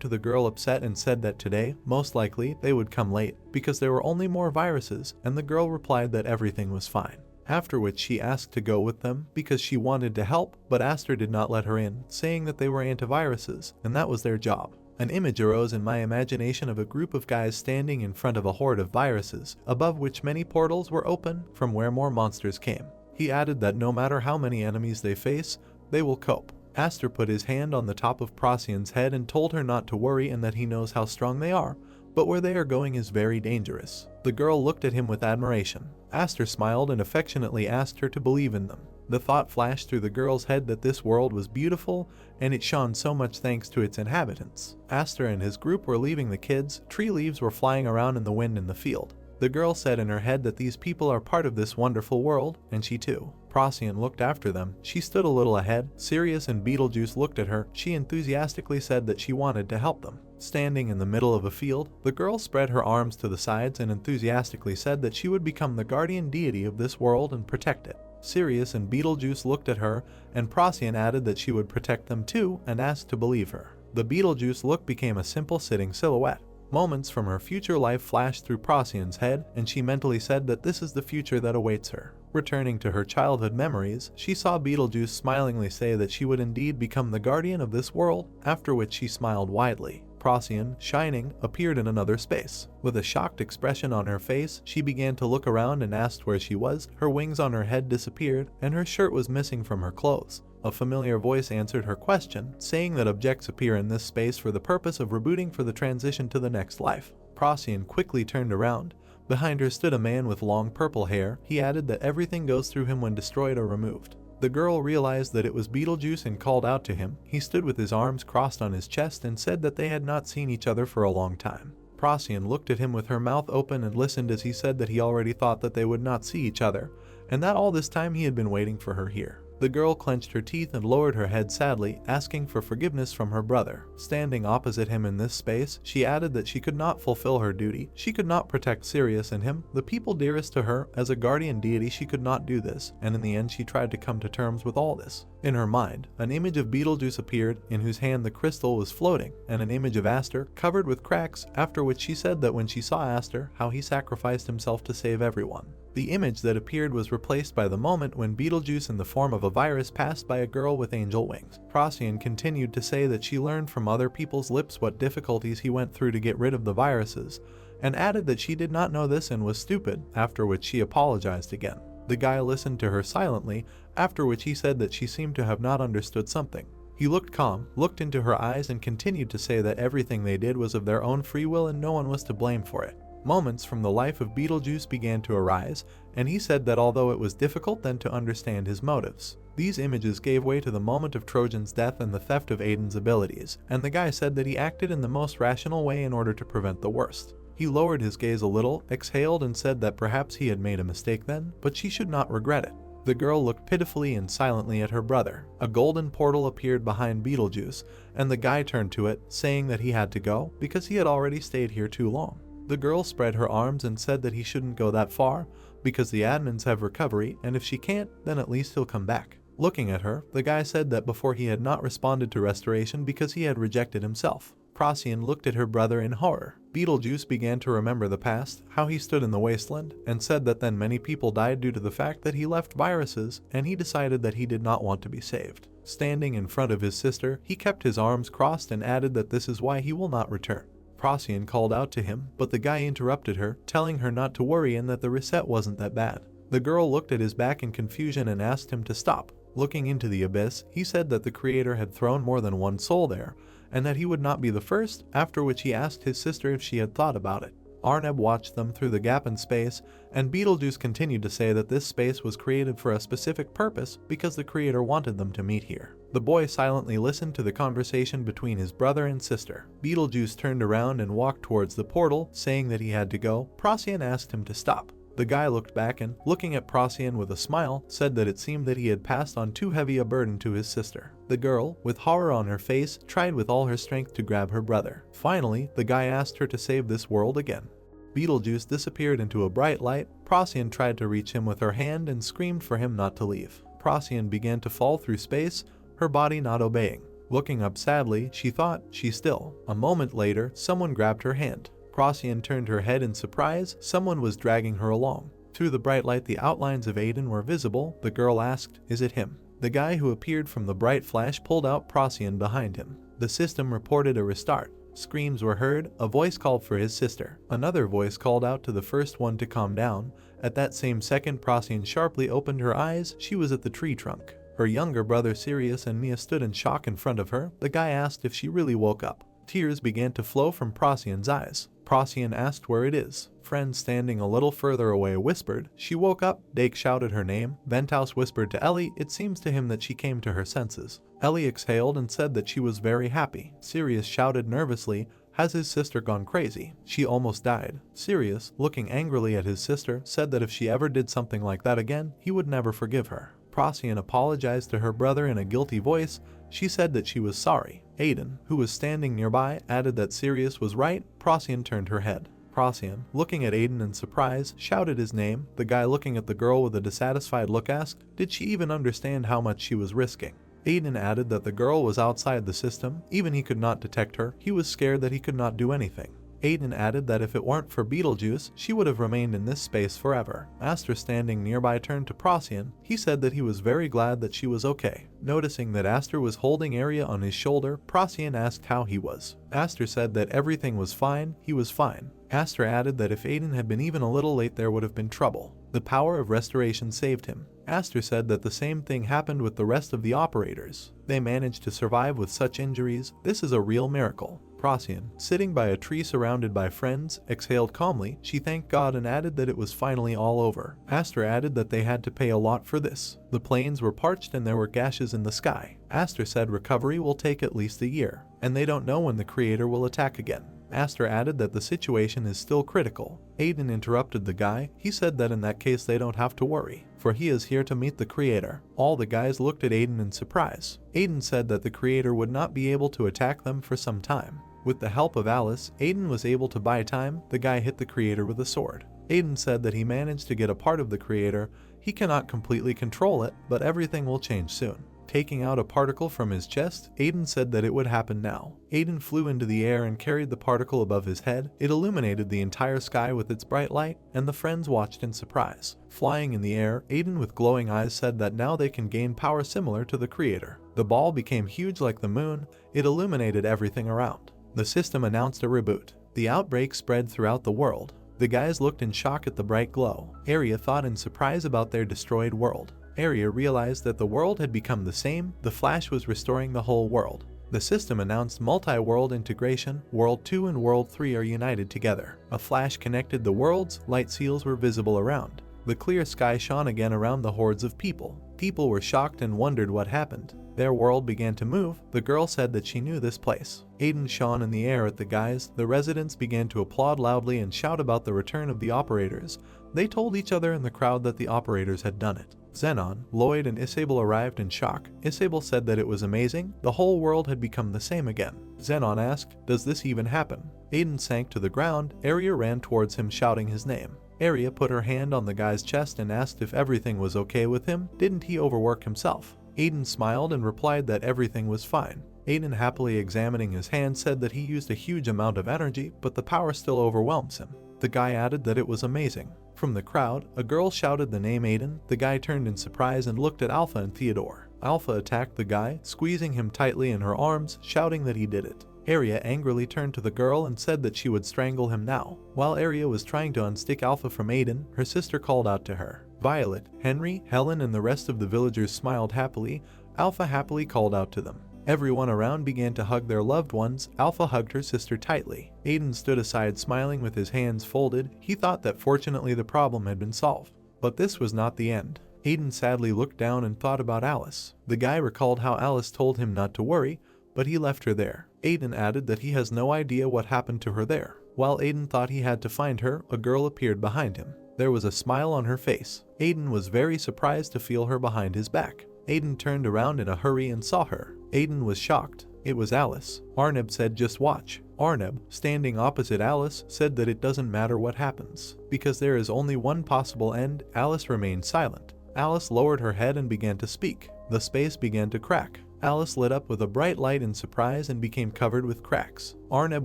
to the girl upset and said that today, most likely, they would come late, because there were only more viruses, and the girl replied that everything was fine. After which she asked to go with them because she wanted to help, but Aster did not let her in, saying that they were antiviruses, and that was their job. An image arose in my imagination of a group of guys standing in front of a horde of viruses, above which many portals were open from where more monsters came. He added that no matter how many enemies they face, they will cope. Aster put his hand on the top of Procyon's head and told her not to worry and that he knows how strong they are, but where they are going is very dangerous. The girl looked at him with admiration. Aster smiled and affectionately asked her to believe in them. The thought flashed through the girl's head that this world was beautiful, and it shone so much thanks to its inhabitants. Aster and his group were leaving the kids. Tree leaves were flying around in the wind in the field. The girl said in her head that these people are part of this wonderful world, and she too. Procyon looked after them. She stood a little ahead. Sirius and Beetlejuice looked at her. She enthusiastically said that she wanted to help them. Standing in the middle of a field, the girl spread her arms to the sides and enthusiastically said that she would become the guardian deity of this world and protect it. Sirius and Beetlejuice looked at her, and Procyon added that she would protect them too and asked to believe her. The Beetlejuice look became a simple sitting silhouette. Moments from her future life flashed through Procyon's head, and she mentally said that this is the future that awaits her. Returning to her childhood memories, she saw Beetlejuice smilingly say that she would indeed become the guardian of this world, after which she smiled widely. Procyon, shining, appeared in another space. With a shocked expression on her face, she began to look around and asked where she was. Her wings on her head disappeared, and her shirt was missing from her clothes. A familiar voice answered her question, saying that objects appear in this space for the purpose of rebooting for the transition to the next life. Procyon quickly turned around. Behind her stood a man with long purple hair. He added that everything goes through him when destroyed or removed. The girl realized that it was Beetlejuice and called out to him. He stood with his arms crossed on his chest and said that they had not seen each other for a long time. Procyon looked at him with her mouth open and listened as he said that he already thought that they would not see each other, and that all this time he had been waiting for her here. The girl clenched her teeth and lowered her head sadly, asking for forgiveness from her brother. Standing opposite him in this space, she added that she could not fulfill her duty. She could not protect Sirius and him, the people dearest to her. As a guardian deity, she could not do this, and in the end she tried to come to terms with all this. In her mind, an image of Beetlejuice appeared, in whose hand the crystal was floating, and an image of Aster, covered with cracks, after which she said that when she saw Aster, how he sacrificed himself to save everyone. The image that appeared was replaced by the moment when Beetlejuice in the form of a virus passed by a girl with angel wings. Procyon continued to say that she learned from other people's lips what difficulties he went through to get rid of the viruses, and added that she did not know this and was stupid, after which she apologized again. The guy listened to her silently, after which he said that she seemed to have not understood something. He looked calm, looked into her eyes, and continued to say that everything they did was of their own free will and no one was to blame for it. Moments from the life of Beetlejuice began to arise, and he said that although it was difficult then to understand his motives. These images gave way to the moment of Trojan's death and the theft of Aiden's abilities, and the guy said that he acted in the most rational way in order to prevent the worst. He lowered his gaze a little, exhaled, and said that perhaps he had made a mistake then, but she should not regret it. The girl looked pitifully and silently at her brother. A golden portal appeared behind Beetlejuice, and the guy turned to it, saying that he had to go, because he had already stayed here too long. The girl spread her arms and said that he shouldn't go that far, because the admins have recovery, and if she can't, then at least he'll come back. Looking at her, the guy said that before he had not responded to restoration because he had rejected himself. Procyon looked at her brother in horror. Beetlejuice began to remember the past, how he stood in the wasteland, and said that then many people died due to the fact that he left viruses, and he decided that he did not want to be saved. Standing in front of his sister, he kept his arms crossed and added that this is why he will not return. Procyon called out to him, but the guy interrupted her, telling her not to worry and that the reset wasn't that bad. The girl looked at his back in confusion and asked him to stop. Looking into the abyss, he said that the creator had thrown more than one soul there, and that he would not be the first, after which he asked his sister if she had thought about it. Arneb watched them through the gap in space, and Beetlejuice continued to say that this space was created for a specific purpose because the creator wanted them to meet here. The boy silently listened to the conversation between his brother and sister. Beetlejuice turned around and walked towards the portal, saying that he had to go. Procyon asked him to stop. The guy looked back and, looking at Procyon with a smile, said that it seemed that he had passed on too heavy a burden to his sister. The girl, with horror on her face, tried with all her strength to grab her brother. Finally, the guy asked her to save this world again. Beetlejuice disappeared into a bright light. Procyon tried to reach him with her hand and screamed for him not to leave. Procyon began to fall through space, her body not obeying. Looking up sadly, she thought, "She's still." A moment later, someone grabbed her hand. Procyon turned her head in surprise. Someone was dragging her along. Through the bright light, the outlines of Aiden were visible. The girl asked, "Is it him?" The guy who appeared from the bright flash pulled out Procyon behind him. The system reported a restart. Screams were heard. A voice called for his sister. Another voice called out to the first one to calm down. At that same second, Procyon sharply opened her eyes. She was at the tree trunk. Her younger brother Sirius and Mia stood in shock in front of her. The guy asked if she really woke up. Tears began to flow from Procyon's eyes. Procyon asked where it is. Friend standing a little further away whispered. She woke up. Dake shouted her name. Venthouse whispered to Ellie. It seems to him that she came to her senses. Ellie exhaled and said that she was very happy. Sirius shouted nervously. Has his sister gone crazy? She almost died. Sirius, looking angrily at his sister, said that if she ever did something like that again, he would never forgive her. Procyon apologized to her brother in a guilty voice. She said that she was sorry. Aiden, who was standing nearby, added that Sirius was right. Procyon turned her head. Procyon, looking at Aiden in surprise, shouted his name. The guy looking at the girl with a dissatisfied look asked, did she even understand how much she was risking? Aiden added that the girl was outside the system. Even he could not detect her. He was scared that he could not do anything. Aiden added that if it weren't for Beetlejuice, she would have remained in this space forever. Aster, standing nearby, turned to Procyon. He said that he was very glad that she was okay. Noticing that Aster was holding Arya on his shoulder, Procyon asked how he was. Aster said that everything was fine. He was fine. Aster added that if Aiden had been even a little late, there would have been trouble. The power of restoration saved him. Aster said that the same thing happened with the rest of the operators. They managed to survive with such injuries. This is a real miracle. Procyon, sitting by a tree surrounded by friends, exhaled calmly. She thanked God and added that it was finally all over. Aster added that they had to pay a lot for this. The plains were parched and there were gashes in the sky. Aster said recovery will take at least a year, and they don't know when the creator will attack again. Aster added that the situation is still critical. Aiden interrupted the guy. He said that in that case they don't have to worry, for he is here to meet the creator. All the guys looked at Aiden in surprise. Aiden said that the creator would not be able to attack them for some time. With the help of Alice, Aiden was able to buy time. The guy hit the creator with a sword. Aiden said that he managed to get a part of the creator. He cannot completely control it, but everything will change soon. Taking out a particle from his chest, Aiden said that it would happen now. Aiden flew into the air and carried the particle above his head. It illuminated the entire sky with its bright light, and the friends watched in surprise. Flying in the air, Aiden with glowing eyes said that now they can gain power similar to the creator. The ball became huge like the moon. It illuminated everything around. The system announced a reboot. The outbreak spread throughout the world. The guys looked in shock at the bright glow. Arya thought in surprise about their destroyed world. Arya realized that the world had become the same. The Flash was restoring the whole world. The system announced multi-world integration. World 2 and World 3 are united together. A flash connected the worlds. Light seals were visible around. The clear sky shone again around the hordes of people. People were shocked and wondered what happened. Their world began to move. The girl said that she knew this place. Aiden shone in the air at the guys. The residents began to applaud loudly and shout about the return of the operators. They told each other in the crowd that the operators had done it. Xenon, Lloyd, and Isabel arrived in shock. Isabel said that it was amazing. The whole world had become the same again. Xenon asked, does this even happen? Aiden sank to the ground. Arya ran towards him shouting his name. Arya put her hand on the guy's chest and asked if everything was okay with him. Didn't he overwork himself? Aiden smiled and replied that everything was fine. Aiden, happily examining his hand, said that he used a huge amount of energy, but the power still overwhelms him. The guy added that it was amazing. From the crowd, a girl shouted the name Aiden. The guy turned in surprise and looked at Alpha and Theodore. Alpha attacked the guy, squeezing him tightly in her arms, shouting that he did it. Arya angrily turned to the girl and said that she would strangle him now. While Arya was trying to unstick Alpha from Aiden, her sister called out to her. Violet, Henry, Helen, and the rest of the villagers smiled happily. Alpha happily called out to them. Everyone around began to hug their loved ones. Alpha hugged her sister tightly. Aiden stood aside smiling with his hands folded. He thought that fortunately the problem had been solved. But this was not the end. Aiden sadly looked down and thought about Alice. The guy recalled how Alice told him not to worry, but he left her there. Aiden added that he has no idea what happened to her there. While Aiden thought he had to find her, a girl appeared behind him. There was a smile on her face. Aiden was very surprised to feel her behind his back. Aiden turned around in a hurry and saw her. Aiden was shocked. It was Alice. Arnab said, "Just watch." Arnab, standing opposite Alice, said that it doesn't matter what happens, because there is only one possible end. Alice remained silent. Alice lowered her head and began to speak. The space began to crack. Alice lit up with a bright light in surprise and became covered with cracks. Arnab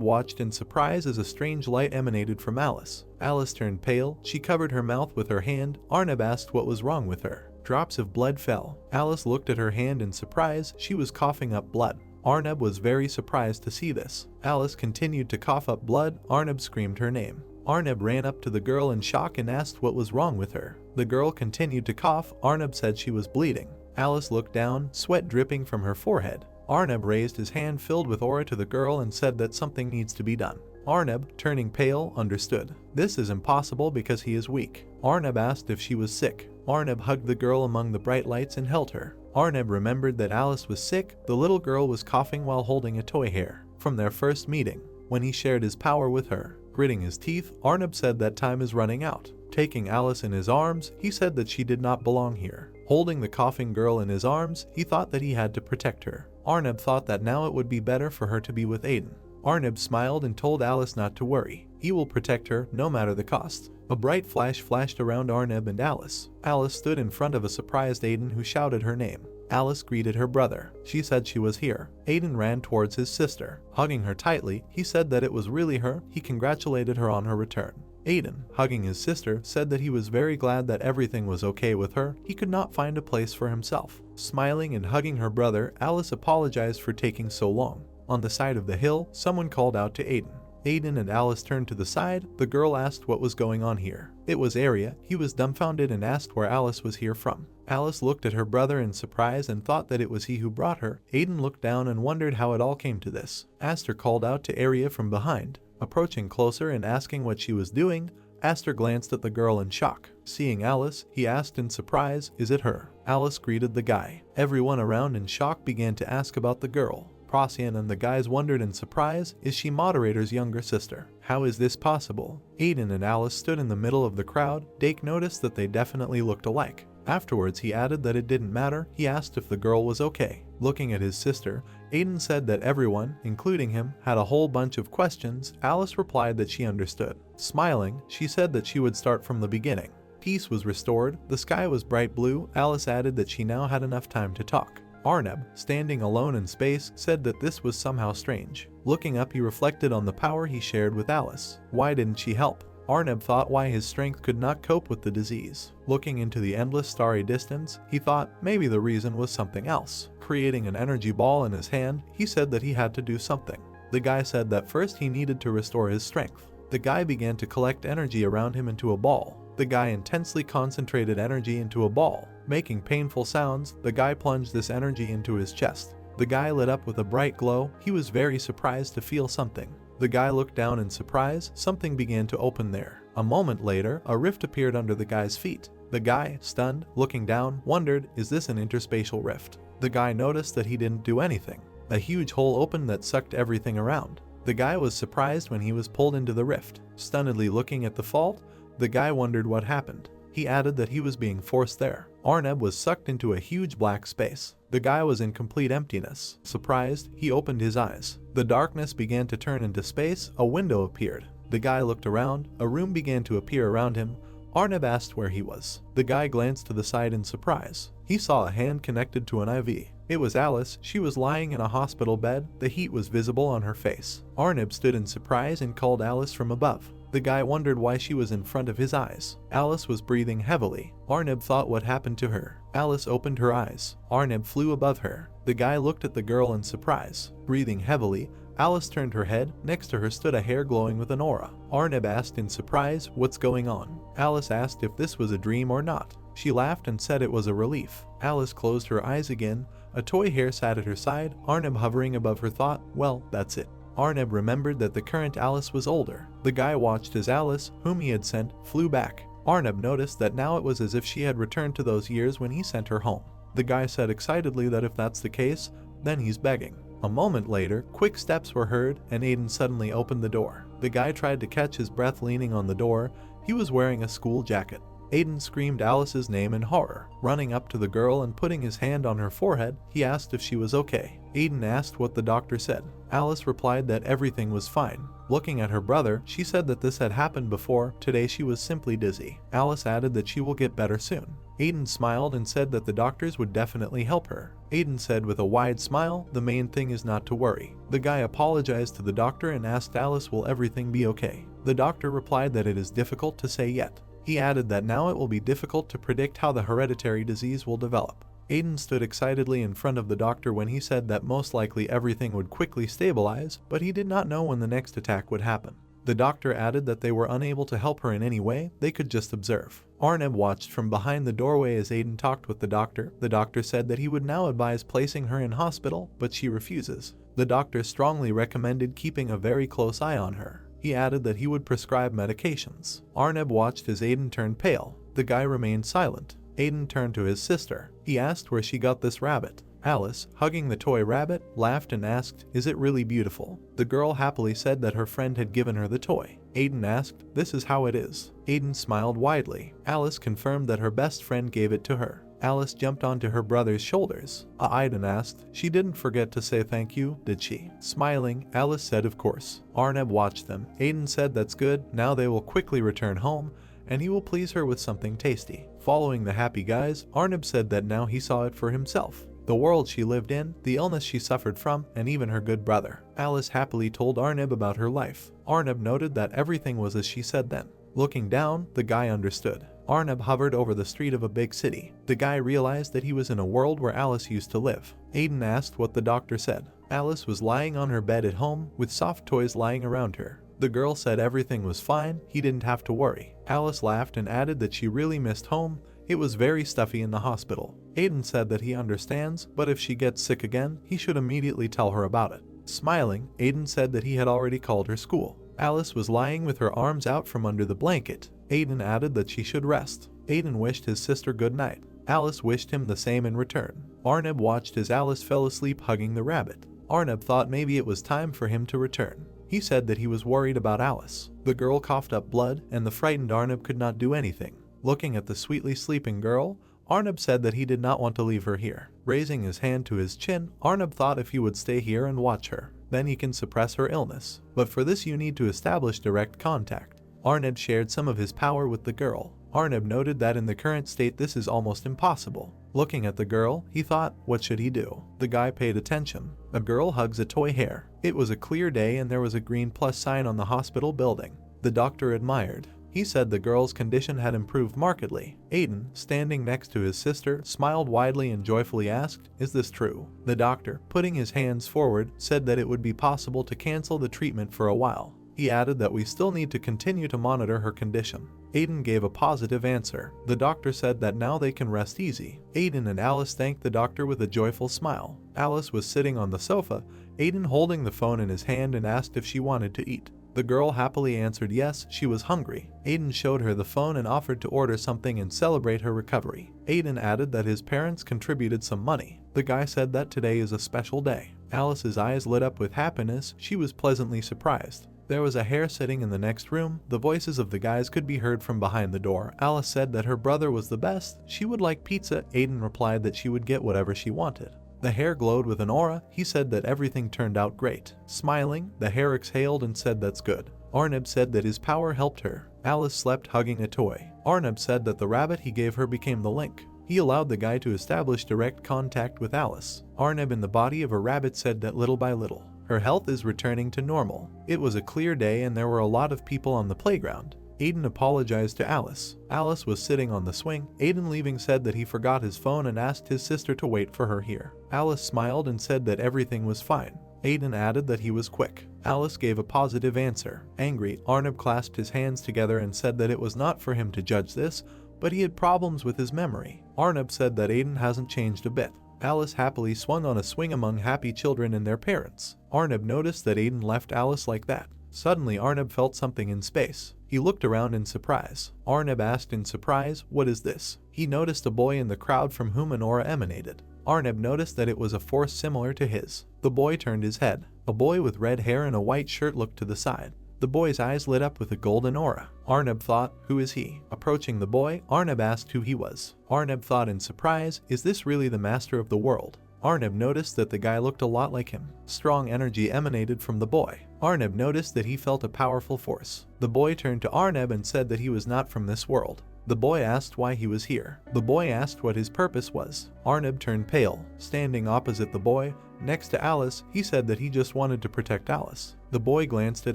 watched in surprise as a strange light emanated from Alice. Alice turned pale. She covered her mouth with her hand. Arnab asked what was wrong with her. Drops of blood fell. Alice looked at her hand in surprise. She was coughing up blood. Arnab was very surprised to see this. Alice continued to cough up blood. Arnab screamed her name. Arnab ran up to the girl in shock and asked what was wrong with her. The girl continued to cough. Arnab said she was bleeding. Alice looked down, sweat dripping from her forehead. Arnab raised his hand filled with aura to the girl and said that something needs to be done. Arnab, turning pale, understood. This is impossible because he is weak. Arnab asked if she was sick. Arnab hugged the girl among the bright lights and held her. Arnab remembered that Alice was sick. The little girl was coughing while holding a toy hare. From their first meeting, when he shared his power with her. Gritting his teeth, Arnab said that time is running out. Taking Alice in his arms, he said that she did not belong here. Holding the coughing girl in his arms, he thought that he had to protect her. Arnab thought that now it would be better for her to be with Aiden. Arnab smiled and told Alice not to worry. He will protect her no matter the cost. A bright flash flashed around Arnab and Alice. Alice stood in front of a surprised Aiden who shouted her name. Alice greeted her brother. She said she was here. Aiden ran towards his sister. Hugging her tightly, he said that it was really her. He congratulated her on her return. Aiden, hugging his sister, said that he was very glad that everything was okay with her. He could not find a place for himself. Smiling and hugging her brother, Alice apologized for taking so long. On the side of the hill, someone called out to Aiden. Aiden and Alice turned to the side. The girl asked what was going on here. It was Arya. He was dumbfounded and asked where Alice was here from. Alice looked at her brother in surprise and thought that it was he who brought her. Aiden looked down and wondered how it all came to this. Aster called out to Arya from behind. Approaching closer and asking what she was doing, Aster glanced at the girl in shock. Seeing Alice, he asked in surprise, "Is it her?" Alice greeted the guy. Everyone around in shock began to ask about the girl. Procyon and the guys wondered in surprise, is she Moderator's younger sister? How is this possible? Aiden and Alice stood in the middle of the crowd. Dake noticed that they definitely looked alike. Afterwards, he added that it didn't matter. He asked if the girl was okay. Looking at his sister, Aiden said that everyone, including him, had a whole bunch of questions. Alice replied that she understood. Smiling, she said that she would start from the beginning. Peace was restored. The sky was bright blue. Alice added that she now had enough time to talk. Arnab, standing alone in space, said that this was somehow strange. Looking up, he reflected on the power he shared with Alice. Why didn't she help? Arnab thought why his strength could not cope with the disease. Looking into the endless starry distance, he thought maybe the reason was something else. Creating an energy ball in his hand, he said that he had to do something. The guy said that first he needed to restore his strength. The guy began to collect energy around him into a ball. The guy intensely concentrated energy into a ball. Making painful sounds, the guy plunged this energy into his chest. The guy lit up with a bright glow. He was very surprised to feel something. The guy looked down in surprise. Something began to open there. A moment later, a rift appeared under the guy's feet. The guy, stunned, looking down, wondered, is this an interspatial rift? The guy noticed that he didn't do anything. A huge hole opened that sucked everything around. The guy was surprised when he was pulled into the rift. Stunnedly looking at the fault, the guy wondered what happened. He added that he was being forced there. Arnab was sucked into a huge black space. The guy was in complete emptiness. Surprised, he opened his eyes. The darkness began to turn into space. A window appeared. The guy looked around. A room began to appear around him. Arnab asked where he was. The guy glanced to the side in surprise. He saw a hand connected to an IV. It was Alice. She was lying in a hospital bed. The heat was visible on her face. Arnab stood in surprise and called Alice from above. The guy wondered why she was in front of his eyes. Alice was breathing heavily. Arnab thought what happened to her. Alice opened her eyes. Arnab flew above her. The guy looked at the girl in surprise. Breathing heavily, Alice turned her head. Next to her stood a hair glowing with an aura. Arnab asked in surprise, "What's going on?" Alice asked if this was a dream or not. She laughed and said it was a relief. Alice closed her eyes again. A toy hair sat at her side. Arnab, hovering above her, thought, "Well, that's it." Arnab remembered that the current Alice was older. The guy watched as Alice, whom he had sent, flew back. Arnab noticed that now it was as if she had returned to those years when he sent her home. The guy said excitedly that if that's the case, then he's begging. A moment later, quick steps were heard, and Aiden suddenly opened the door. The guy tried to catch his breath leaning on the door. He was wearing a school jacket. Aiden screamed Alice's name in horror. Running up to the girl and putting his hand on her forehead, he asked if she was okay. Aiden asked what the doctor said. Alice replied that everything was fine. Looking at her brother, she said that this had happened before. Today she was simply dizzy. Alice added that she will get better soon. Aiden smiled and said that the doctors would definitely help her. Aiden said with a wide smile, "The main thing is not to worry." The guy apologized to the doctor and asked Alice, "Will everything be okay?" The doctor replied that it is difficult to say yet. He added that now it will be difficult to predict how the hereditary disease will develop. Aiden stood excitedly in front of the doctor when he said that most likely everything would quickly stabilize, but he did not know when the next attack would happen. The doctor added that they were unable to help her in any way, they could just observe. Arnab watched from behind the doorway as Aiden talked with the doctor. The doctor said that he would now advise placing her in hospital, but she refuses. The doctor strongly recommended keeping a very close eye on her. He added that he would prescribe medications. Arnab watched as Aiden turned pale. The guy remained silent. Aiden turned to his sister. He asked where she got this rabbit. Alice, hugging the toy rabbit, laughed and asked, "Is it really beautiful?" The girl happily said that her friend had given her the toy. Aiden asked, "This is how it is." Aiden smiled widely. Alice confirmed that her best friend gave it to her. Alice jumped onto her brother's shoulders. Aiden asked, "She didn't forget to say thank you, did she?" Smiling, Alice said of course. Arnab watched them. Aiden said that's good, now they will quickly return home, and he will please her with something tasty. Following the happy guys, Arnab said that now he saw it for himself. The world she lived in, the illness she suffered from, and even her good brother. Alice happily told Arnab about her life. Arnab noted that everything was as she said then. Looking down, the guy understood. Arnab hovered over the street of a big city. The guy realized that he was in a world where Alice used to live. Aiden asked what the doctor said. Alice was lying on her bed at home, with soft toys lying around her. The girl said everything was fine, he didn't have to worry. Alice laughed and added that she really missed home. It was very stuffy in the hospital. Aiden said that he understands, but if she gets sick again, he should immediately tell her about it. Smiling, Aiden said that he had already called her school. Alice was lying with her arms out from under the blanket. Aiden added that she should rest. Aiden wished his sister good night. Alice wished him the same in return. Arnab watched as Alice fell asleep hugging the rabbit. Arnab thought maybe it was time for him to return. He said that he was worried about Alice. The girl coughed up blood, and the frightened Arnab could not do anything. Looking at the sweetly sleeping girl, Arnab said that he did not want to leave her here. Raising his hand to his chin, Arnab thought if he would stay here and watch her, then he can suppress her illness. But for this you need to establish direct contact. Arnab shared some of his power with the girl. Arnab noted that in the current state this is almost impossible. Looking at the girl, he thought, what should he do? The guy paid attention. A girl hugs a toy hare. It was a clear day and there was a green plus sign on the hospital building. The doctor admired. He said the girl's condition had improved markedly. Aiden, standing next to his sister, smiled widely and joyfully asked, "Is this true?" The doctor, putting his hands forward, said that it would be possible to cancel the treatment for a while. He added that we still need to continue to monitor her condition. Aiden gave a positive answer. The doctor said that now they can rest easy. Aiden and Alice thanked the doctor with a joyful smile. Alice was sitting on the sofa, Aiden holding the phone in his hand, and asked if she wanted to eat. The girl happily answered yes, she was hungry. Aiden showed her the phone and offered to order something and celebrate her recovery. Aiden added that his parents contributed some money. The guy said that today is a special day. Alice's eyes lit up with happiness. She was pleasantly surprised. There was a hare sitting in the next room. The voices of the guys could be heard from behind the door. Alice said that her brother was the best. She would like pizza. Aiden replied that she would get whatever she wanted. The hare glowed with an aura. He said that everything turned out great. Smiling, the hare exhaled and said that's good. Arnab said that his power helped her. Alice slept hugging a toy. Arnab said that the rabbit he gave her became the link. He allowed the guy to establish direct contact with Alice. Arnab in the body of a rabbit said that little by little, her health is returning to normal. It was a clear day and there were a lot of people on the playground. Aiden apologized to Alice. Alice was sitting on the swing. Aiden leaving said that he forgot his phone and asked his sister to wait for her here. Alice smiled and said that everything was fine. Aiden added that he was quick. Alice gave a positive answer. Angry, Arnab clasped his hands together and said that it was not for him to judge this, but he had problems with his memory. Arnab said that Aiden hasn't changed a bit. Alice happily swung on a swing among happy children and their parents. Arnab noticed that Aiden left Alice like that. Suddenly Arnab felt something in space. He looked around in surprise. Arnab asked in surprise, "What is this?" He noticed a boy in the crowd from whom an aura emanated. Arnab noticed that it was a force similar to his. The boy turned his head. A boy with red hair and a white shirt looked to the side. The boy's eyes lit up with a golden aura. Arnab thought, "Who is he?" Approaching the boy, Arnab asked who he was. Arnab thought in surprise, "Is this really the master of the world?" Arnab noticed that the guy looked a lot like him. Strong energy emanated from the boy. Arnab noticed that he felt a powerful force. The boy turned to Arnab and said that he was not from this world. The boy asked why he was here. The boy asked what his purpose was. Arnab turned pale. Standing opposite the boy, next to Alice, he said that he just wanted to protect Alice. The boy glanced at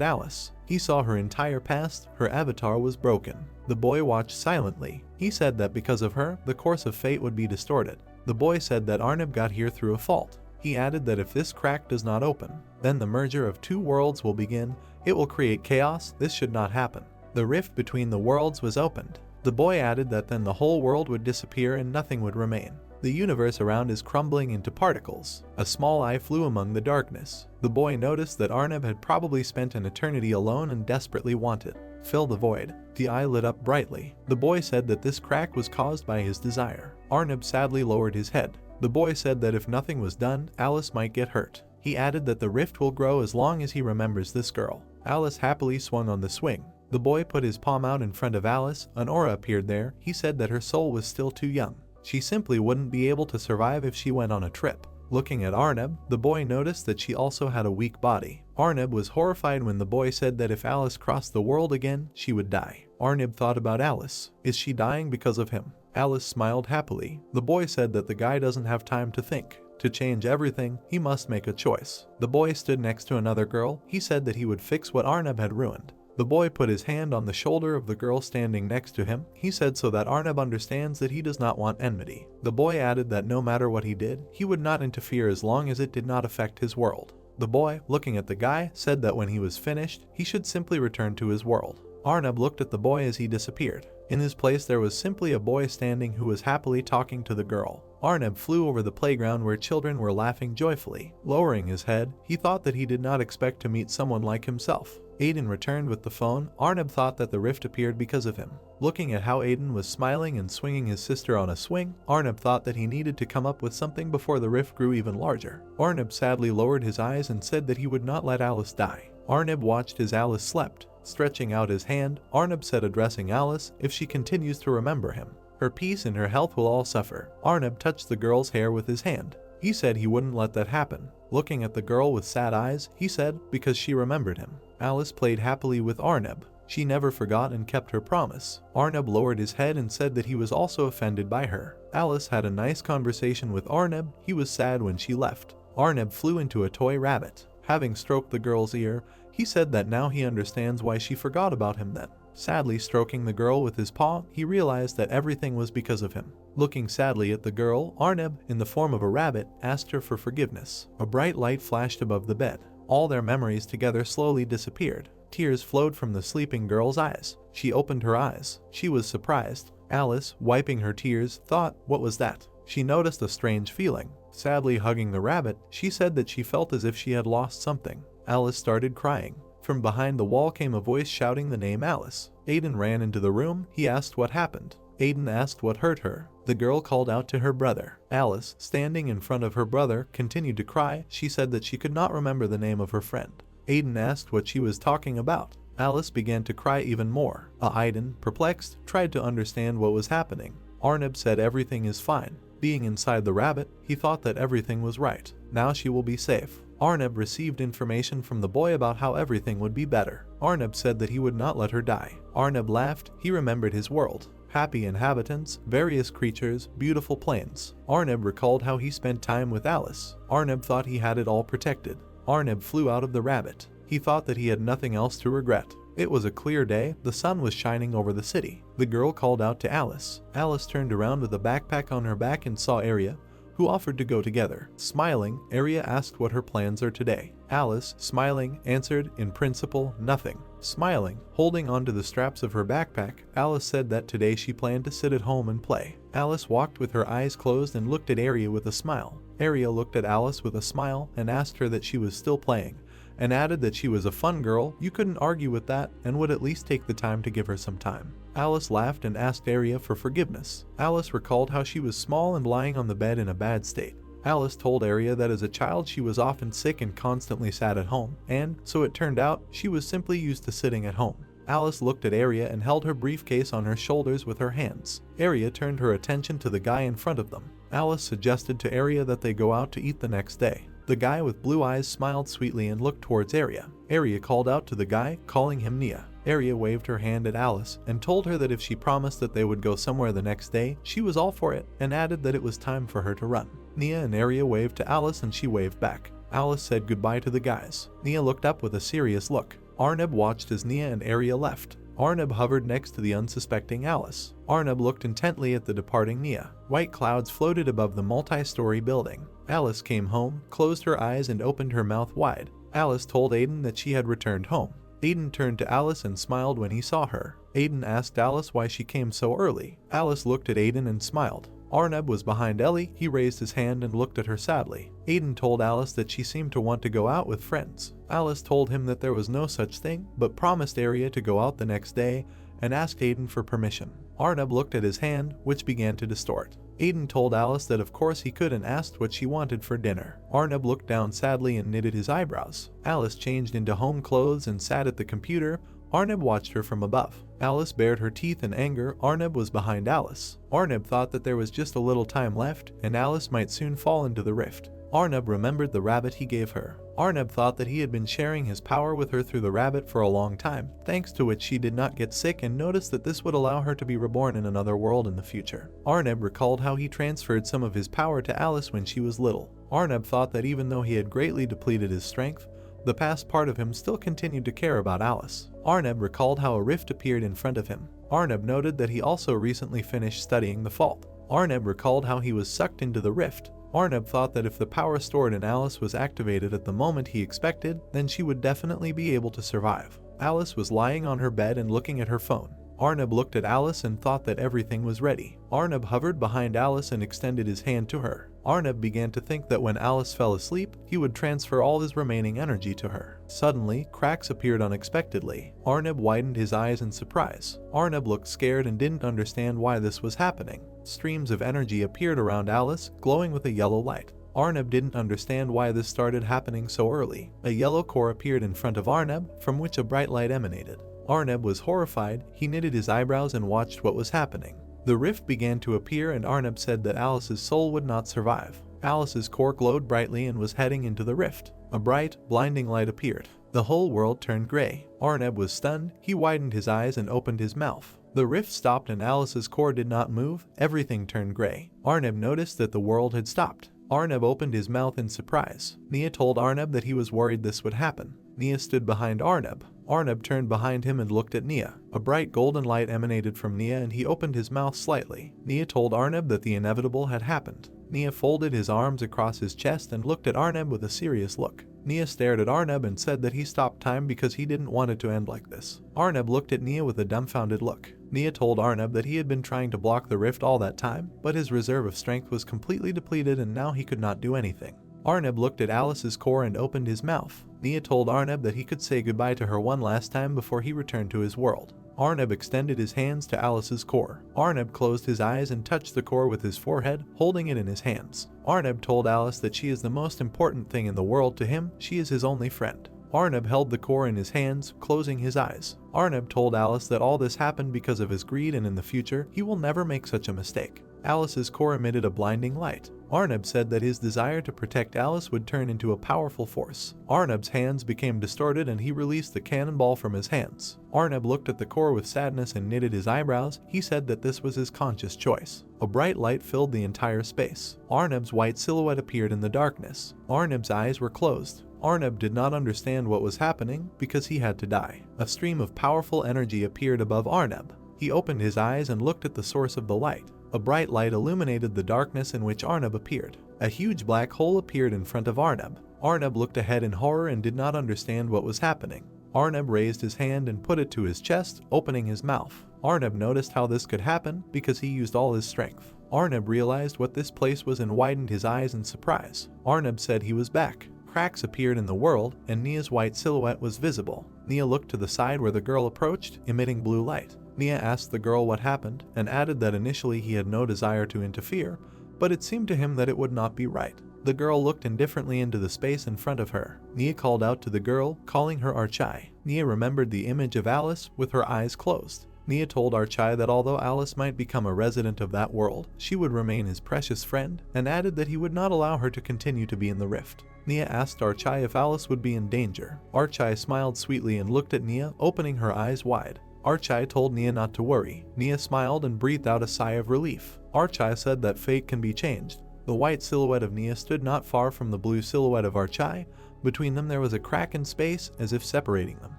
Alice. He saw her entire past. Her avatar was broken. The boy watched silently. He said that because of her, the course of fate would be distorted. The boy said that Arnab got here through a fault. He added that if this crack does not open, then the merger of two worlds will begin. It will create chaos. This should not happen. The rift between the worlds was opened. The boy added that then the whole world would disappear and nothing would remain. The universe around is crumbling into particles. A small eye flew among the darkness. The boy noticed that Arnab had probably spent an eternity alone and desperately wanted. Fill the void. The eye lit up brightly. The boy said that this crack was caused by his desire. Arnab sadly lowered his head. The boy said that if nothing was done, Alice might get hurt. He added that the rift will grow as long as he remembers this girl. Alice happily swung on the swing. The boy put his palm out in front of Alice. An aura appeared there. He said that her soul was still too young. She simply wouldn't be able to survive if she went on a trip. Looking at Arnab, the boy noticed that she also had a weak body. Arnab was horrified when the boy said that if Alice crossed the world again, she would die. Arnab thought about Alice. Is she dying because of him? Alice smiled happily. The boy said that the guy doesn't have time to think. To change everything, he must make a choice. The boy stood next to another girl. He said that he would fix what Arnab had ruined. The boy put his hand on the shoulder of the girl standing next to him. He said so that Arnab understands that he does not want enmity. The boy added that no matter what he did, he would not interfere as long as it did not affect his world. The boy, looking at the guy, said that when he was finished, he should simply return to his world. Arnab looked at the boy as he disappeared. In his place there was simply a boy standing who was happily talking to the girl. Arnab flew over the playground where children were laughing joyfully. Lowering his head, he thought that he did not expect to meet someone like himself. Aiden returned with the phone. Arnab thought that the rift appeared because of him. Looking at how Aiden was smiling and swinging his sister on a swing, Arnab thought that he needed to come up with something before the rift grew even larger. Arnab sadly lowered his eyes and said that he would not let Alice die. Arnab watched as Alice slept. Stretching out his hand, Arnab said, addressing Alice, if she continues to remember him, her peace and her health will all suffer. Arnab touched the girl's hair with his hand. He said he wouldn't let that happen. Looking at the girl with sad eyes, he said, because she remembered him. Alice played happily with Arnab. She never forgot and kept her promise. Arnab lowered his head and said that he was also offended by her. Alice had a nice conversation with Arnab. He was sad when she left. Arnab flew into a toy rabbit. Having stroked the girl's ear, he said that now he understands why she forgot about him then. Sadly stroking the girl with his paw, he realized that everything was because of him. Looking sadly at the girl, Arnab, in the form of a rabbit, asked her for forgiveness. A bright light flashed above the bed. All their memories together slowly disappeared. Tears flowed from the sleeping girl's eyes. She opened her eyes. She was surprised. Alice, wiping her tears, thought, what was that? She noticed a strange feeling. Sadly hugging the rabbit, she said that she felt as if she had lost something. Alice started crying. From behind the wall came a voice shouting the name Alice. Aiden ran into the room. He asked what happened. Aiden asked what hurt her. The girl called out to her brother. Alice, standing in front of her brother, continued to cry. She said that she could not remember the name of her friend. Aiden asked what she was talking about. Alice began to cry even more. Aiden, perplexed, tried to understand what was happening. Arnab said everything is fine. Being inside the rabbit, he thought that everything was right. Now she will be safe. Arnab received information from the boy about how everything would be better. Arnab said that he would not let her die. Arnab laughed. He remembered his world. happy inhabitants, various creatures, beautiful plains. Arneb recalled how he spent time with Alice. Arneb thought he had it all protected. Arneb flew out of the rabbit. He thought that he had nothing else to regret. It was a clear day, the sun was shining over the city. The girl called out to Alice. Alice turned around with a backpack on her back and saw Arya, who offered to go together. Smiling, Arya asked what her plans are today. Alice, smiling, answered, in principle, nothing. Smiling, holding onto the straps of her backpack, Alice said that today she planned to sit at home and play. Alice walked with her eyes closed and looked at Arya with a smile. Arya looked at Alice with a smile and asked her that she was still playing, and added that she was a fun girl, you couldn't argue with that, and would at least take the time to give her some time. Alice laughed and asked Arya for forgiveness. Alice recalled how she was small and lying on the bed in a bad state. Alice told Arya that as a child she was often sick and constantly sat at home, and, so it turned out, she was simply used to sitting at home. Alice looked at Arya and held her briefcase on her shoulders with her hands. Arya turned her attention to the guy in front of them. Alice suggested to Arya that they go out to eat the next day. The guy with blue eyes smiled sweetly and looked towards Arya. Arya called out to the guy, calling him Nia. Arya waved her hand at Alice and told her that if she promised that they would go somewhere the next day, she was all for it, and added that it was time for her to run. Nia and Arya waved to Alice and she waved back. Alice said goodbye to the guys. Nia looked up with a serious look. Arneb watched as Nia and Arya left. Arneb hovered next to the unsuspecting Alice. Arneb looked intently at the departing Nia. White clouds floated above the multi-story building. Alice came home, closed her eyes and opened her mouth wide. Alice told Aiden that she had returned home. Aiden turned to Alice and smiled when he saw her. Aiden asked Alice why she came so early. Alice looked at Aiden and smiled. Arneb was behind Ellie. He raised his hand and looked at her sadly. Aiden told Alice that she seemed to want to go out with friends. Alice told him that there was no such thing, but promised Arya to go out the next day and asked Aiden for permission. Arneb looked at his hand, which began to distort. Aiden told Alice that of course he could and asked what she wanted for dinner. Arneb looked down sadly and knitted his eyebrows. Alice changed into home clothes and sat at the computer. Arneb watched her from above. Alice bared her teeth in anger. Arneb was behind Alice. Arneb thought that there was just a little time left, and Alice might soon fall into the rift. Arneb remembered the rabbit he gave her. Arneb thought that he had been sharing his power with her through the rabbit for a long time, thanks to which she did not get sick and noticed that this would allow her to be reborn in another world in the future. Arneb recalled how he transferred some of his power to Alice when she was little. Arneb thought that even though he had greatly depleted his strength, the past part of him still continued to care about Alice. Arneb recalled how a rift appeared in front of him. Arneb noted that he also recently finished studying the fault. Arneb recalled how he was sucked into the rift. Arneb thought that if the power stored in Alice was activated at the moment he expected, then she would definitely be able to survive. Alice was lying on her bed and looking at her phone. Arneb looked at Alice and thought that everything was ready. Arneb hovered behind Alice and extended his hand to her. Arneb began to think that when Alice fell asleep, he would transfer all his remaining energy to her. Suddenly, cracks appeared unexpectedly. Arneb widened his eyes in surprise. Arneb looked scared and didn't understand why this was happening. Streams of energy appeared around Alice, glowing with a yellow light. Arneb didn't understand why this started happening so early. A yellow core appeared in front of Arneb, from which a bright light emanated. Arneb was horrified. He knitted his eyebrows and watched what was happening. The rift began to appear and Arneb said that Alice's soul would not survive. Alice's core glowed brightly and was heading into the rift. A bright, blinding light appeared. The whole world turned gray. Arneb was stunned. He widened his eyes and opened his mouth. The rift stopped and Alice's core did not move. Everything turned gray. Arneb noticed that the world had stopped. Arneb opened his mouth in surprise. Nia told Arneb that he was worried this would happen. Nia stood behind Arneb. Arneb turned behind him and looked at Nia. A bright golden light emanated from Nia and he opened his mouth slightly. Nia told Arneb that the inevitable had happened. Nia folded his arms across his chest and looked at Arneb with a serious look. Nia stared at Arneb and said that he stopped time because he didn't want it to end like this. Arneb looked at Nia with a dumbfounded look. Nia told Arneb that he had been trying to block the rift all that time, but his reserve of strength was completely depleted and now he could not do anything. Arneb looked at Alice's core and opened his mouth. Nia told Arneb that he could say goodbye to her one last time before he returned to his world. Arneb extended his hands to Alice's core. Arneb closed his eyes and touched the core with his forehead, holding it in his hands. Arneb told Alice that she is the most important thing in the world to him. She is his only friend. Arneb held the core in his hands, closing his eyes. Arneb told Alice that all this happened because of his greed and in the future, he will never make such a mistake. Alice's core emitted a blinding light. Arnab said that his desire to protect Alice would turn into a powerful force. Arnab's hands became distorted and he released the cannonball from his hands. Arnab looked at the core with sadness and knitted his eyebrows. He said that this was his conscious choice. A bright light filled the entire space. Arnab's white silhouette appeared in the darkness. Arnab's eyes were closed. Arnab did not understand what was happening because he had to die. A stream of powerful energy appeared above Arnab. He opened his eyes and looked at the source of the light. A bright light illuminated the darkness in which Arnab appeared. A huge black hole appeared in front of Arnab. Arnab looked ahead in horror and did not understand what was happening. Arnab raised his hand and put it to his chest, opening his mouth. Arnab noticed how this could happen because he used all his strength. Arnab realized what this place was and widened his eyes in surprise. Arnab said he was back. Cracks appeared in the world, and Nia's white silhouette was visible. Nia looked to the side where the girl approached, emitting blue light. Nia asked the girl what happened, and added that initially he had no desire to interfere, but it seemed to him that it would not be right. The girl looked indifferently into the space in front of her. Nia called out to the girl, calling her Archai. Nia remembered the image of Alice with her eyes closed. Nia told Archai that although Alice might become a resident of that world, she would remain his precious friend, and added that he would not allow her to continue to be in the rift. Nia asked Archai if Alice would be in danger. Archai smiled sweetly and looked at Nia, opening her eyes wide. Archai told Nia not to worry. Nia smiled and breathed out a sigh of relief. Archai said that fate can be changed. The white silhouette of Nia stood not far from the blue silhouette of Archai. Between them there was a crack in space, as if separating them.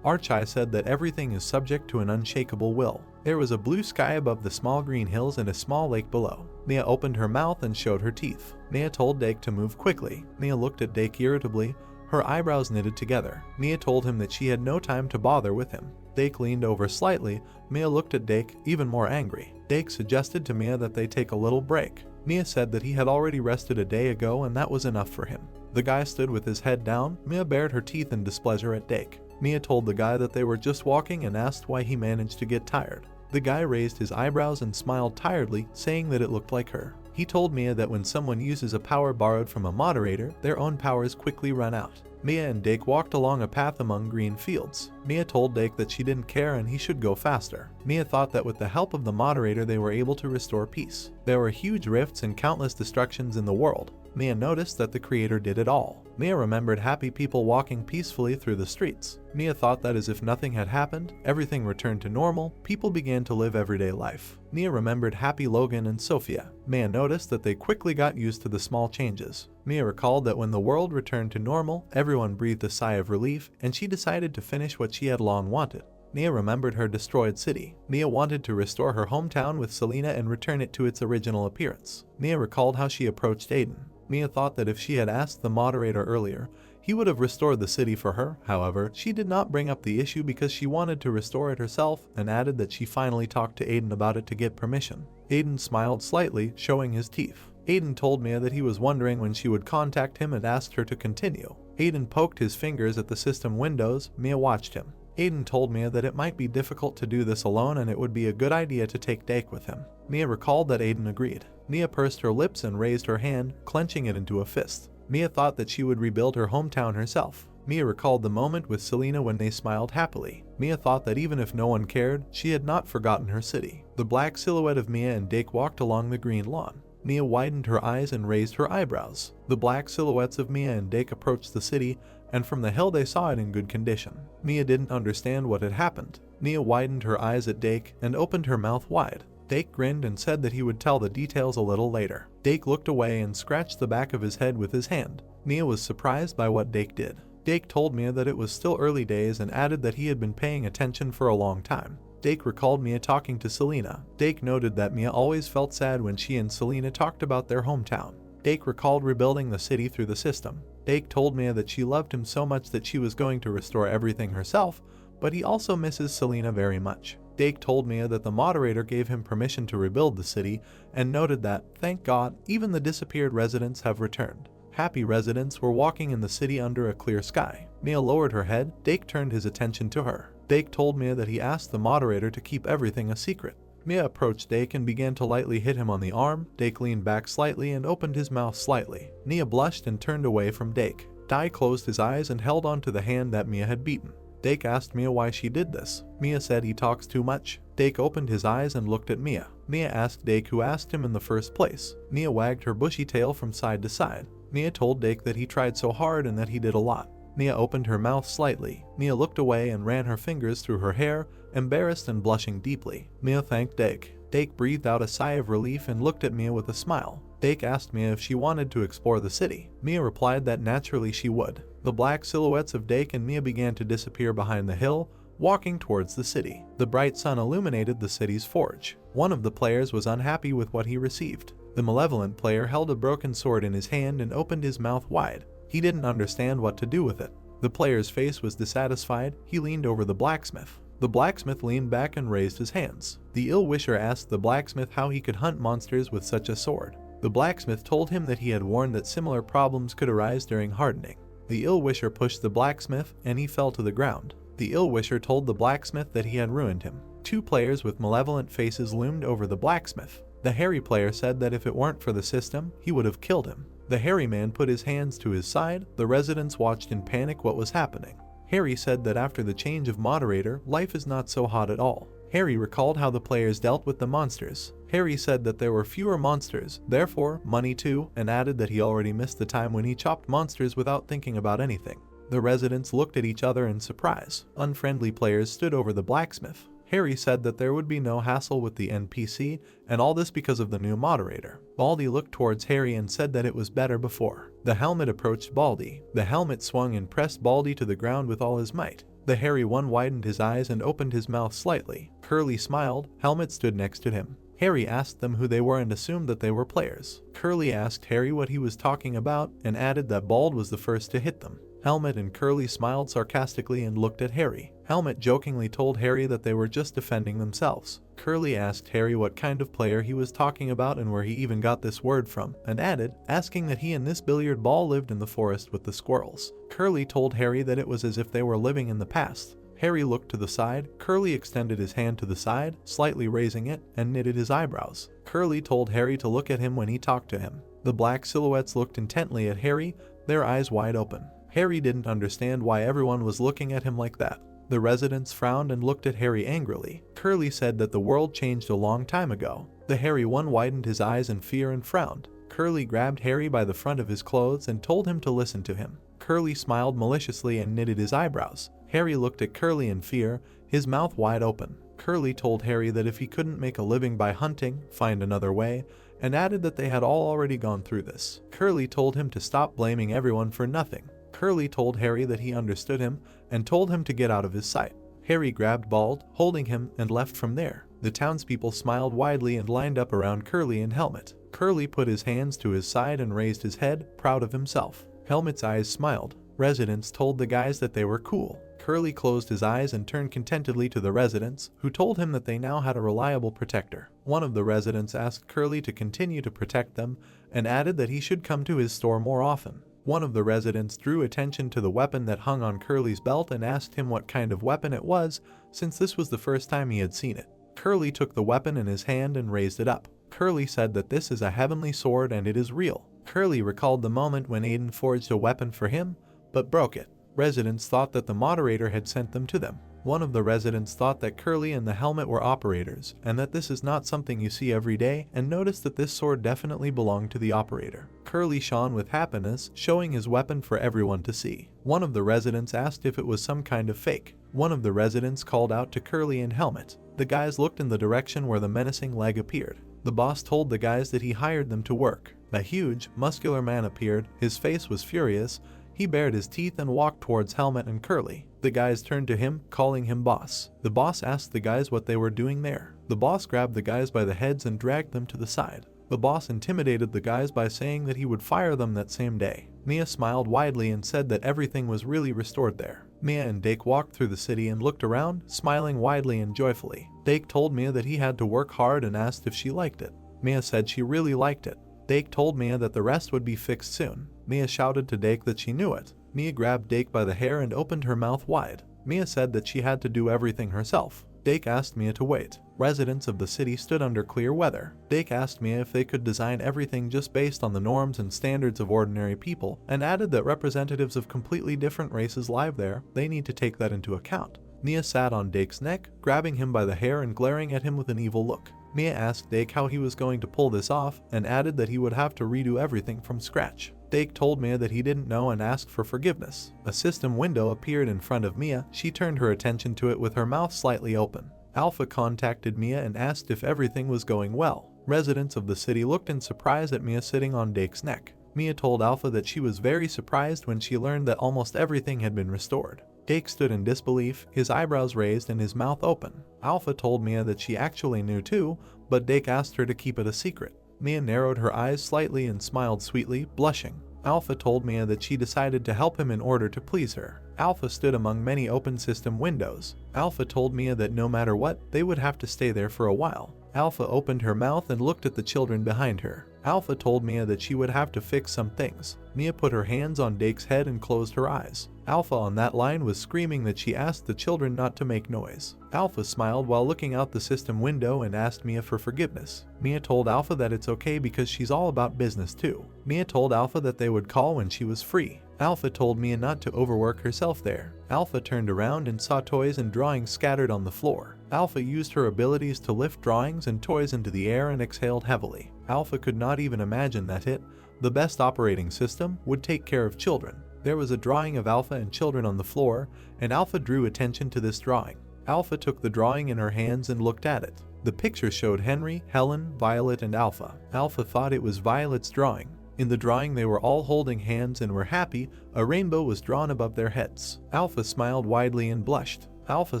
Archai said that everything is subject to an unshakable will. There was a blue sky above the small green hills and a small lake below. Nia opened her mouth and showed her teeth. Nia told Dake to move quickly. Nia looked at Dake irritably, her eyebrows knitted together. Nia told him that she had no time to bother with him. Dake leaned over slightly. Mia looked at Dake, even more angry. Dake suggested to Mia that they take a little break. Mia said that he had already rested a day ago and that was enough for him. The guy stood with his head down. Mia bared her teeth in displeasure at Dake. Mia told the guy that they were just walking and asked why he managed to get tired. The guy raised his eyebrows and smiled tiredly, saying that it looked like her. He told Mia that when someone uses a power borrowed from a moderator, their own powers quickly run out. Mia and Dake walked along a path among green fields. Mia told Dake that she didn't care and he should go faster. Mia thought that with the help of the moderator they were able to restore peace. There were huge rifts and countless destructions in the world. Mia noticed that the creator did it all. Mia remembered happy people walking peacefully through the streets. Mia thought that as if nothing had happened, everything returned to normal, people began to live everyday life. Mia remembered happy Logan and Sophia. Mia noticed that they quickly got used to the small changes. Mia recalled that when the world returned to normal, everyone breathed a sigh of relief, and she decided to finish what she had long wanted. Mia remembered her destroyed city. Mia wanted to restore her hometown with Selena and return it to its original appearance. Mia recalled how she approached Aiden. Mia thought that if she had asked the moderator earlier, he would have restored the city for her. However, she did not bring up the issue because she wanted to restore it herself and added that she finally talked to Aiden about it to get permission. Aiden smiled slightly, showing his teeth. Aiden told Mia that he was wondering when she would contact him and asked her to continue. Aiden poked his fingers at the system windows. Mia watched him. Aiden told Mia that it might be difficult to do this alone and it would be a good idea to take Dake with him. Mia recalled that Aiden agreed. Mia pursed her lips and raised her hand, clenching it into a fist. Mia thought that she would rebuild her hometown herself. Mia recalled the moment with Selena when they smiled happily. Mia thought that even if no one cared, she had not forgotten her city. The black silhouette of Mia and Dake walked along the green lawn. Mia widened her eyes and raised her eyebrows. The black silhouettes of Mia and Dake approached the city, and from the hill they saw it in good condition. Mia didn't understand what had happened. Mia widened her eyes at Dake and opened her mouth wide. Dake grinned and said that he would tell the details a little later. Dake looked away and scratched the back of his head with his hand. Mia was surprised by what Dake did. Dake told Mia that it was still early days and added that he had been paying attention for a long time. Dake recalled Mia talking to Selena. Dake noted that Mia always felt sad when she and Selena talked about their hometown. Dake recalled rebuilding the city through the system. Dake told Mia that she loved him so much that she was going to restore everything herself, but he also misses Selena very much. Dake told Mia that the moderator gave him permission to rebuild the city and noted that, thank God, even the disappeared residents have returned. Happy residents were walking in the city under a clear sky. Mia lowered her head. Dake turned his attention to her. Dake told Mia that he asked the moderator to keep everything a secret. Mia approached Dake and began to lightly hit him on the arm. Dake leaned back slightly and opened his mouth slightly. Mia blushed and turned away from Dake. Dai closed his eyes and held on to the hand that Mia had beaten. Dake asked Mia why she did this. Mia said he talks too much. Dake opened his eyes and looked at Mia. Mia asked Dake who asked him in the first place. Mia wagged her bushy tail from side to side. Mia told Dake that he tried so hard and that he did a lot. Mia opened her mouth slightly. Mia looked away and ran her fingers through her hair, embarrassed and blushing deeply. Mia thanked Dake. Dake breathed out a sigh of relief and looked at Mia with a smile. Dake asked Mia if she wanted to explore the city. Mia replied that naturally she would. The black silhouettes of Dake and Mia began to disappear behind the hill, walking towards the city. The bright sun illuminated the city's forge. One of the players was unhappy with what he received. The malevolent player held a broken sword in his hand and opened his mouth wide. He didn't understand what to do with it. The player's face was dissatisfied. He leaned over the blacksmith. The blacksmith leaned back and raised his hands. The ill-wisher asked the blacksmith how he could hunt monsters with such a sword. The blacksmith told him that he had warned that similar problems could arise during hardening. The ill-wisher pushed the blacksmith and he fell to the ground. The ill-wisher told the blacksmith that he had ruined him. Two players with malevolent faces loomed over the blacksmith. The hairy player said that if it weren't for the system, he would have killed him. The hairy man put his hands to his side. The residents watched in panic what was happening. Harry said that after the change of moderator, life is not so hot at all. Harry recalled how the players dealt with the monsters. Harry said that there were fewer monsters, therefore money too, and added that he already missed the time when he chopped monsters without thinking about anything. The residents looked at each other in surprise. Unfriendly players stood over the blacksmith. Harry said that there would be no hassle with the NPC, and all this because of the new moderator. Baldy looked towards Harry and said that it was better before. The helmet approached Baldy. The helmet swung and pressed Baldy to the ground with all his might. The hairy one widened his eyes and opened his mouth slightly. Curly smiled. Helmet stood next to him. Harry asked them who they were and assumed that they were players. Curly asked Harry what he was talking about and added that Bald was the first to hit them. Helmet and Curly smiled sarcastically and looked at Harry. Helmet jokingly told Harry that they were just defending themselves. Curly asked Harry what kind of player he was talking about and where he even got this word from, and added, asking that he and this billiard ball lived in the forest with the squirrels. Curly told Harry that it was as if they were living in the past. Harry looked to the side. Curly extended his hand to the side, slightly raising it, and knitted his eyebrows. Curly told Harry to look at him when he talked to him. The black silhouettes looked intently at Harry, their eyes wide open. Harry didn't understand why everyone was looking at him like that. The residents frowned and looked at Harry angrily. Curly said that the world changed a long time ago. The hairy one widened his eyes in fear and frowned. Curly grabbed Harry by the front of his clothes and told him to listen to him. Curly smiled maliciously and knitted his eyebrows. Harry looked at Curly in fear, his mouth wide open. Curly told Harry that if he couldn't make a living by hunting, find another way, and added that they had all already gone through this. Curly told him to stop blaming everyone for nothing. Curly told Harry that he understood him and told him to get out of his sight. Harry grabbed Bald, holding him, and left from there. The townspeople smiled widely and lined up around Curly and Helmet. Curly put his hands to his side and raised his head, proud of himself. Helmet's eyes smiled. Residents told the guys that they were cool. Curly closed his eyes and turned contentedly to the residents, who told him that they now had a reliable protector. One of the residents asked Curly to continue to protect them and added that he should come to his store more often. One of the residents drew attention to the weapon that hung on Curly's belt and asked him what kind of weapon it was, since this was the first time he had seen it. Curly took the weapon in his hand and raised it up. Curly said that this is a heavenly sword and it is real. Curly recalled the moment when Aiden forged a weapon for him, but broke it. Residents thought that the moderator had sent them to them. One of the residents thought that Curly and the helmet were operators, and that this is not something you see every day, and noticed that this sword definitely belonged to the operator. Curly shone with happiness, showing his weapon for everyone to see. One of the residents asked if it was some kind of fake. One of the residents called out to Curly and Helmet. The guys looked in the direction where the menacing leg appeared. The boss told the guys that he hired them to work. A huge, muscular man appeared. His face was furious. He bared his teeth and walked towards Helmet and Curly. The guys turned to him, calling him boss. The boss asked the guys what they were doing there. The boss grabbed the guys by the heads and dragged them to the side. The boss intimidated the guys by saying that he would fire them that same day. Mia smiled widely and said that everything was really restored there. Mia and Dake walked through the city and looked around, smiling widely and joyfully. Dake told Mia that he had to work hard and asked if she liked it. Mia said she really liked it. Dake told Mia that the rest would be fixed soon. Mia shouted to Dake that she knew it. Mia grabbed Dake by the hair and opened her mouth wide. Mia said that she had to do everything herself. Dake asked Mia to wait. Residents of the city stood under clear weather. Dake asked Mia if they could design everything just based on the norms and standards of ordinary people, and added that representatives of completely different races live there, they need to take that into account. Mia sat on Dake's neck, grabbing him by the hair and glaring at him with an evil look. Mia asked Dake how he was going to pull this off and added that he would have to redo everything from scratch. Dake told Mia that he didn't know and asked for forgiveness. A system window appeared in front of Mia. She turned her attention to it with her mouth slightly open. Alpha contacted Mia and asked if everything was going well. Residents of the city looked in surprise at Mia sitting on Dake's neck. Mia told Alpha that she was very surprised when she learned that almost everything had been restored. Dake stood in disbelief, his eyebrows raised and his mouth open. Alpha told Mia that she actually knew too, but Dake asked her to keep it a secret. Mia narrowed her eyes slightly and smiled sweetly, blushing. Alpha told Mia that she decided to help him in order to please her. Alpha stood among many open system windows. Alpha told Mia that no matter what, they would have to stay there for a while. Alpha opened her mouth and looked at the children behind her. Alpha told Mia that she would have to fix some things. Mia put her hands on Dake's head and closed her eyes. Alpha on that line was screaming that she asked the children not to make noise. Alpha smiled while looking out the system window and asked Mia for forgiveness. Mia told Alpha that it's okay because she's all about business too. Mia told Alpha that they would call when she was free. Alpha told Mia not to overwork herself there. Alpha turned around and saw toys and drawings scattered on the floor. Alpha used her abilities to lift drawings and toys into the air and exhaled heavily. Alpha could not even imagine that it, the best operating system, would take care of children. There was a drawing of Alpha and children on the floor, and Alpha drew attention to this drawing. Alpha took the drawing in her hands and looked at it. The picture showed Henry, Helen, Violet, and Alpha. Alpha thought it was Violet's drawing. In the drawing they were all holding hands and were happy. A rainbow was drawn above their heads. Alpha smiled widely and blushed. Alpha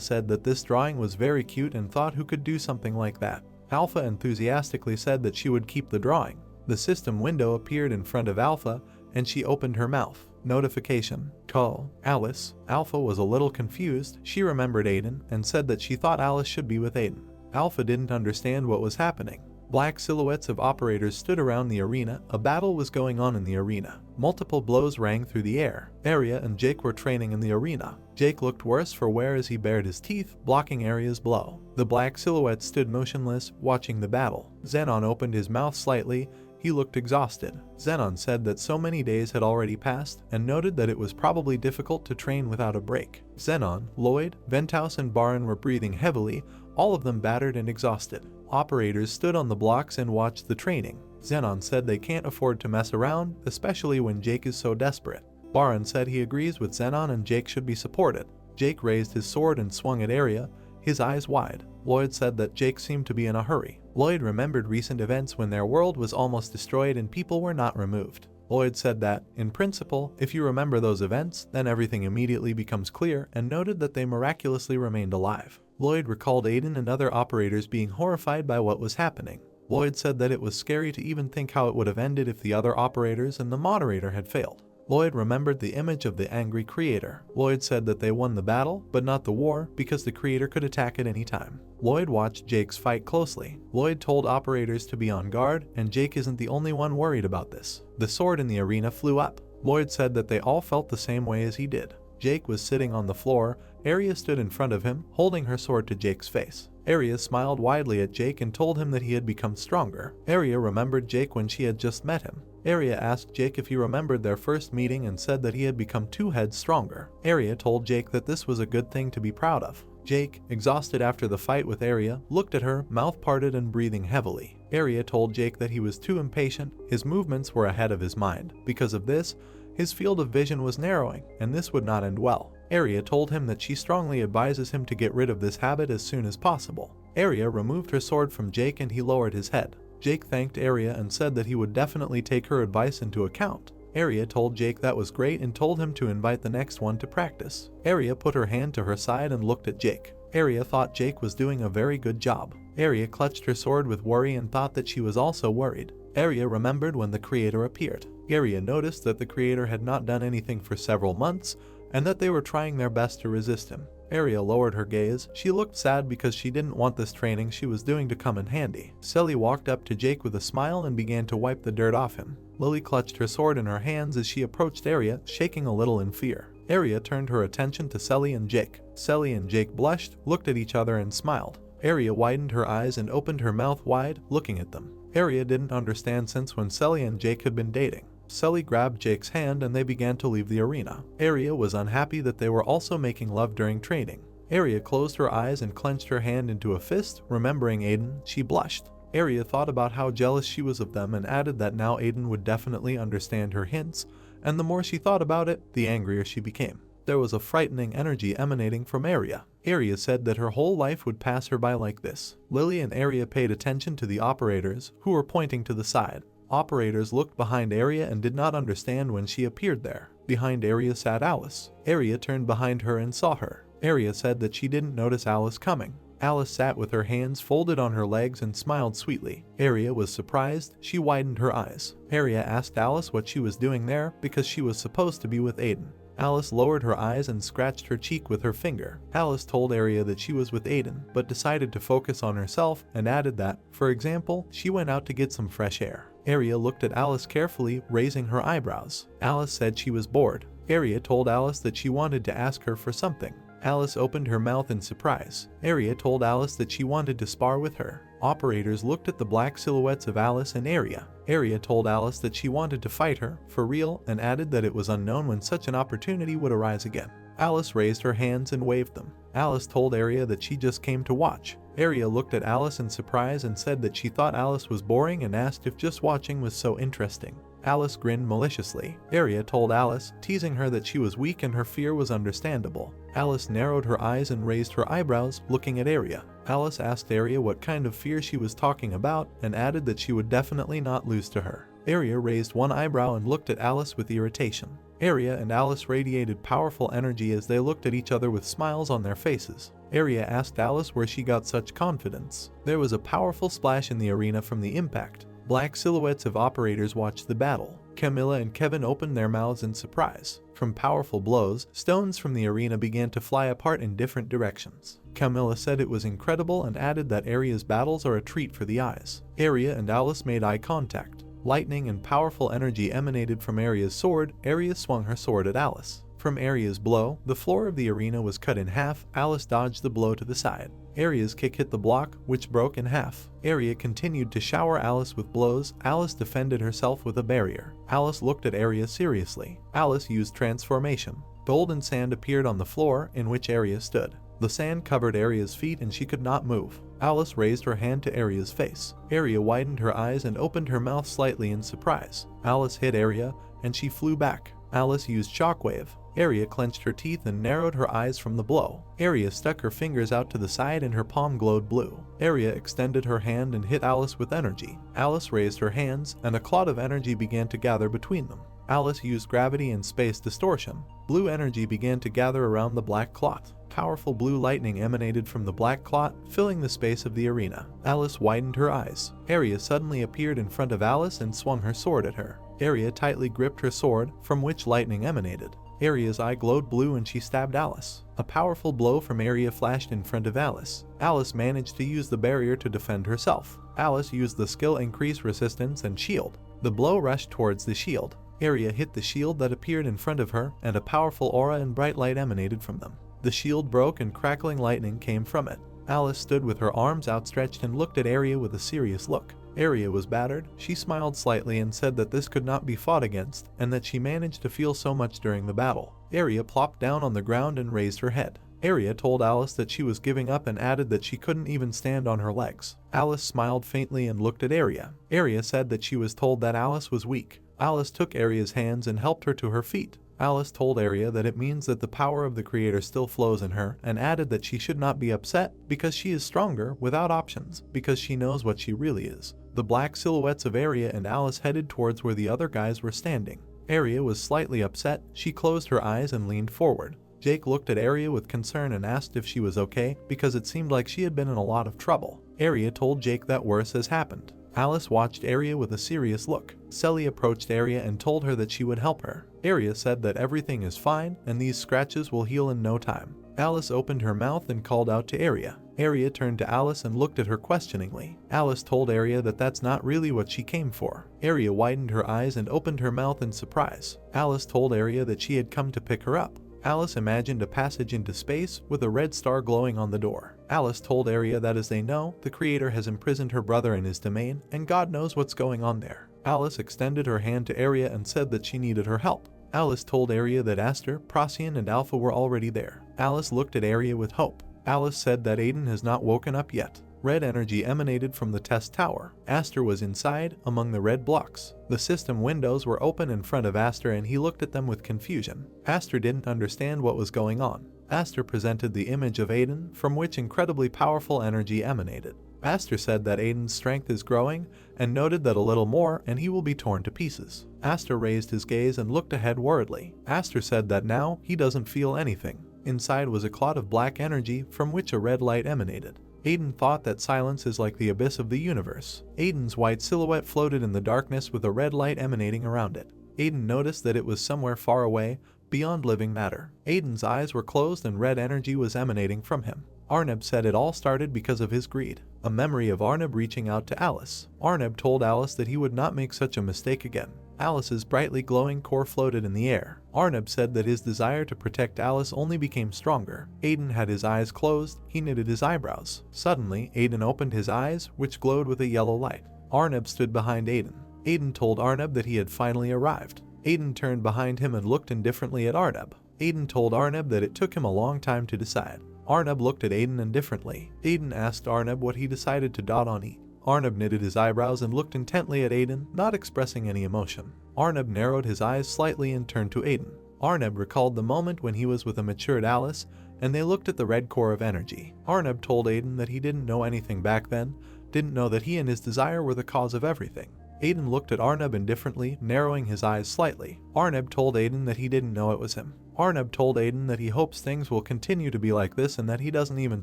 said that this drawing was very cute and thought who could do something like that. Alpha enthusiastically said that she would keep the drawing. The system window appeared in front of Alpha and she opened her mouth. Notification. Call. Alice. Alpha was a little confused. She remembered Aiden and said that she thought Alice should be with Aiden. Alpha didn't understand what was happening. Black silhouettes of operators stood around the arena. A battle was going on in the arena. Multiple blows rang through the air. Arya and Jake were training in the arena. Jake looked worse for wear as he bared his teeth, blocking Arya's blow. The black silhouette stood motionless, watching the battle. Xenon opened his mouth slightly. He looked exhausted. Xenon said that so many days had already passed and noted that it was probably difficult to train without a break. Xenon, Lloyd, Venthouse, and Baron were breathing heavily, all of them battered and exhausted. Operators stood on the blocks and watched the training. Xenon said they can't afford to mess around, especially when Jake is so desperate. Baron said he agrees with Xenon and Jake should be supported. Jake raised his sword and swung at Arya, his eyes wide. Lloyd said that Jake seemed to be in a hurry. Lloyd remembered recent events when their world was almost destroyed and people were not removed. Lloyd said that, in principle, if you remember those events, then everything immediately becomes clear, and noted that they miraculously remained alive. Lloyd recalled Aiden and other operators being horrified by what was happening. Lloyd said that it was scary to even think how it would have ended if the other operators and the moderator had failed. Lloyd remembered the image of the angry creator. Lloyd said that they won the battle, but not the war, because the creator could attack at any time. Lloyd watched Jake's fight closely. Lloyd told operators to be on guard, and Jake isn't the only one worried about this. The sword in the arena flew up. Lloyd said that they all felt the same way as he did. Jake was sitting on the floor. Arya stood in front of him, holding her sword to Jake's face. Arya smiled widely at Jake and told him that he had become stronger. Arya remembered Jake when she had just met him. Arya asked Jake if he remembered their first meeting and said that he had become 2 heads stronger. Arya told Jake that this was a good thing to be proud of. Jake, exhausted after the fight with Arya, looked at her, mouth parted and breathing heavily. Arya told Jake that he was too impatient. His movements were ahead of his mind. Because of this, his field of vision was narrowing, and this would not end well. Arya told him that she strongly advises him to get rid of this habit as soon as possible. Arya removed her sword from Jake and he lowered his head. Jake thanked Arya and said that he would definitely take her advice into account. Arya told Jake that was great and told him to invite the next one to practice. Arya put her hand to her side and looked at Jake. Arya thought Jake was doing a very good job. Arya clutched her sword with worry and thought that she was also worried. Arya remembered when the creator appeared. Arya noticed that the creator had not done anything for several months and that they were trying their best to resist him. Arya lowered her gaze. She looked sad because she didn't want this training she was doing to come in handy. Selly walked up to Jake with a smile and began to wipe the dirt off him. Lily clutched her sword in her hands as she approached Arya, shaking a little in fear. Arya turned her attention to Selly and Jake. Selly and Jake blushed, looked at each other and smiled. Arya widened her eyes and opened her mouth wide, looking at them. Arya didn't understand since when Selly and Jake had been dating. Selly grabbed Jake's hand and they began to leave the arena. Arya was unhappy that they were also making love during training. Area closed her eyes and clenched her hand into a fist. Remembering Aiden, she blushed. Area thought about how jealous she was of them and added that now Aiden would definitely understand her hints, and the more she thought about it, the angrier she became. There was a frightening energy emanating from Area. Area said that her whole life would pass her by like this. Lily and Area paid attention to the operators, who were pointing to the side. Operators looked behind Area and did not understand when she appeared there. Behind Area sat Alice. Area turned behind her and saw her. Area said that she didn't notice Alice coming. Alice sat with her hands folded on her legs and smiled sweetly. Area was surprised. She widened her eyes. Area asked Alice what she was doing there because she was supposed to be with Aiden. Alice lowered her eyes and scratched her cheek with her finger. Alice told Area that she was with Aiden, but decided to focus on herself and added that, for example, she went out to get some fresh air. Area looked at Alice carefully, raising her eyebrows. Alice said she was bored. Area told Alice that she wanted to ask her for something. Alice opened her mouth in surprise. Area told Alice that she wanted to spar with her. Operators looked at the black silhouettes of Alice and Area. Area told Alice that she wanted to fight her, for real, and added that it was unknown when such an opportunity would arise again. Alice raised her hands and waved them. Alice told Area that she just came to watch. Area looked at Alice in surprise and said that she thought Alice was boring and asked if just watching was so interesting. Alice grinned maliciously. Area told Alice, teasing her that she was weak and her fear was understandable. Alice narrowed her eyes and raised her eyebrows, looking at Area. Alice asked Area what kind of fear she was talking about and added that she would definitely not lose to her. Area raised one eyebrow and looked at Alice with irritation. Area and Alice radiated powerful energy as they looked at each other with smiles on their faces. Area asked Alice where she got such confidence. There was a powerful splash in the arena from the impact. Black silhouettes of operators watched the battle. Camilla and Kevin opened their mouths in surprise. From powerful blows, stones from the arena began to fly apart in different directions. Camilla said it was incredible and added that Area's battles are a treat for the eyes. Area and Alice made eye contact. Lightning and powerful energy emanated from Area's sword. Area swung her sword at Alice. From Area's blow, the floor of the arena was cut in half. Alice dodged the blow to the side. Area's kick hit the block, which broke in half. Area continued to shower Alice with blows. Alice defended herself with a barrier. Alice looked at Area seriously. Alice used transformation. Golden sand appeared on the floor in which Area stood. The sand covered Area's feet and she could not move. Alice raised her hand to Area's face. Area widened her eyes and opened her mouth slightly in surprise. Alice hit Area and she flew back. Alice used shockwave. Area clenched her teeth and narrowed her eyes from the blow. Area stuck her fingers out to the side and her palm glowed blue. Area extended her hand and hit Alice with energy. Alice raised her hands and a cloud of energy began to gather between them. Alice used gravity and space distortion. Blue energy began to gather around the black clot. Powerful blue lightning emanated from the black clot, filling the space of the arena. Alice widened her eyes. Area suddenly appeared in front of Alice and swung her sword at her. Area tightly gripped her sword, from which lightning emanated. Area's eye glowed blue and she stabbed Alice. A powerful blow from Area flashed in front of Alice. Alice managed to use the barrier to defend herself. Alice used the skill increase resistance and shield. The blow rushed towards the shield. Area hit the shield that appeared in front of her, and a powerful aura and bright light emanated from them. The shield broke and crackling lightning came from it. Alice stood with her arms outstretched and looked at Area with a serious look. Area was battered. She smiled slightly and said that this could not be fought against, and that she managed to feel so much during the battle. Area plopped down on the ground and raised her head. Area told Alice that she was giving up and added that she couldn't even stand on her legs. Alice smiled faintly and looked at Area. Area said that she was told that Alice was weak. Alice took Area's hands and helped her to her feet. Alice told Area that it means that the power of the creator still flows in her, and added that she should not be upset because she is stronger without options, because she knows what she really is. The black silhouettes of Area and Alice headed towards where the other guys were standing. Area was slightly upset. She closed her eyes and leaned forward. Jake looked at Area with concern and asked if she was okay, because it seemed like she had been in a lot of trouble. Area told Jake that worse has happened. Alice watched Area with a serious look. Selly approached Area and told her that she would help her. Area said that everything is fine and these scratches will heal in no time. Alice opened her mouth and called out to Area. Area turned to Alice and looked at her questioningly. Alice told Area that that's not really what she came for. Area widened her eyes and opened her mouth in surprise. Alice told Area that she had come to pick her up. Alice imagined a passage into space with a red star glowing on the door. Alice told Area that as they know, the creator has imprisoned her brother in his domain, and God knows what's going on there. Alice extended her hand to Area and said that she needed her help. Alice told Area that Aster, Procyon, and Alpha were already there. Alice looked at Area with hope. Alice said that Aiden has not woken up yet. Red energy emanated from the test tower. Aster was inside, among the red blocks. The system windows were open in front of Aster and he looked at them with confusion. Aster didn't understand what was going on. Aster presented the image of Aiden, from which incredibly powerful energy emanated. Aster said that Aiden's strength is growing, and noted that a little more and he will be torn to pieces. Aster raised his gaze and looked ahead worriedly. Aster said that now he doesn't feel anything. Inside was a cloud of black energy from which a red light emanated. Aiden thought that silence is like the abyss of the universe. Aiden's white silhouette floated in the darkness with a red light emanating around it. Aiden noticed that it was somewhere far away, beyond living matter. Aiden's eyes were closed and red energy was emanating from him. Arnab said it all started because of his greed. A memory of Arnab reaching out to Alice. Arnab told Alice that he would not make such a mistake again. Alice's brightly glowing core floated in the air. Arnab said that his desire to protect Alice only became stronger. Aiden had his eyes closed. He knitted his eyebrows. Suddenly, Aiden opened his eyes, which glowed with a yellow light. Arnab stood behind Aiden. Aiden told Arnab that he had finally arrived. Aiden turned behind him and looked indifferently at Arnab. Aiden told Arnab that it took him a long time to decide. Arnab looked at Aiden indifferently. Aiden asked Arnab what he decided to on eat. Arnab knitted his eyebrows and looked intently at Aiden, not expressing any emotion. Arnab narrowed his eyes slightly and turned to Aiden. Arnab recalled the moment when he was with a matured Alice, and they looked at the red core of energy. Arnab told Aiden that he didn't know anything back then, didn't know that he and his desire were the cause of everything. Aiden looked at Arnab indifferently, narrowing his eyes slightly. Arnab told Aiden that he didn't know it was him. Arnab told Aiden that he hopes things will continue to be like this and that he doesn't even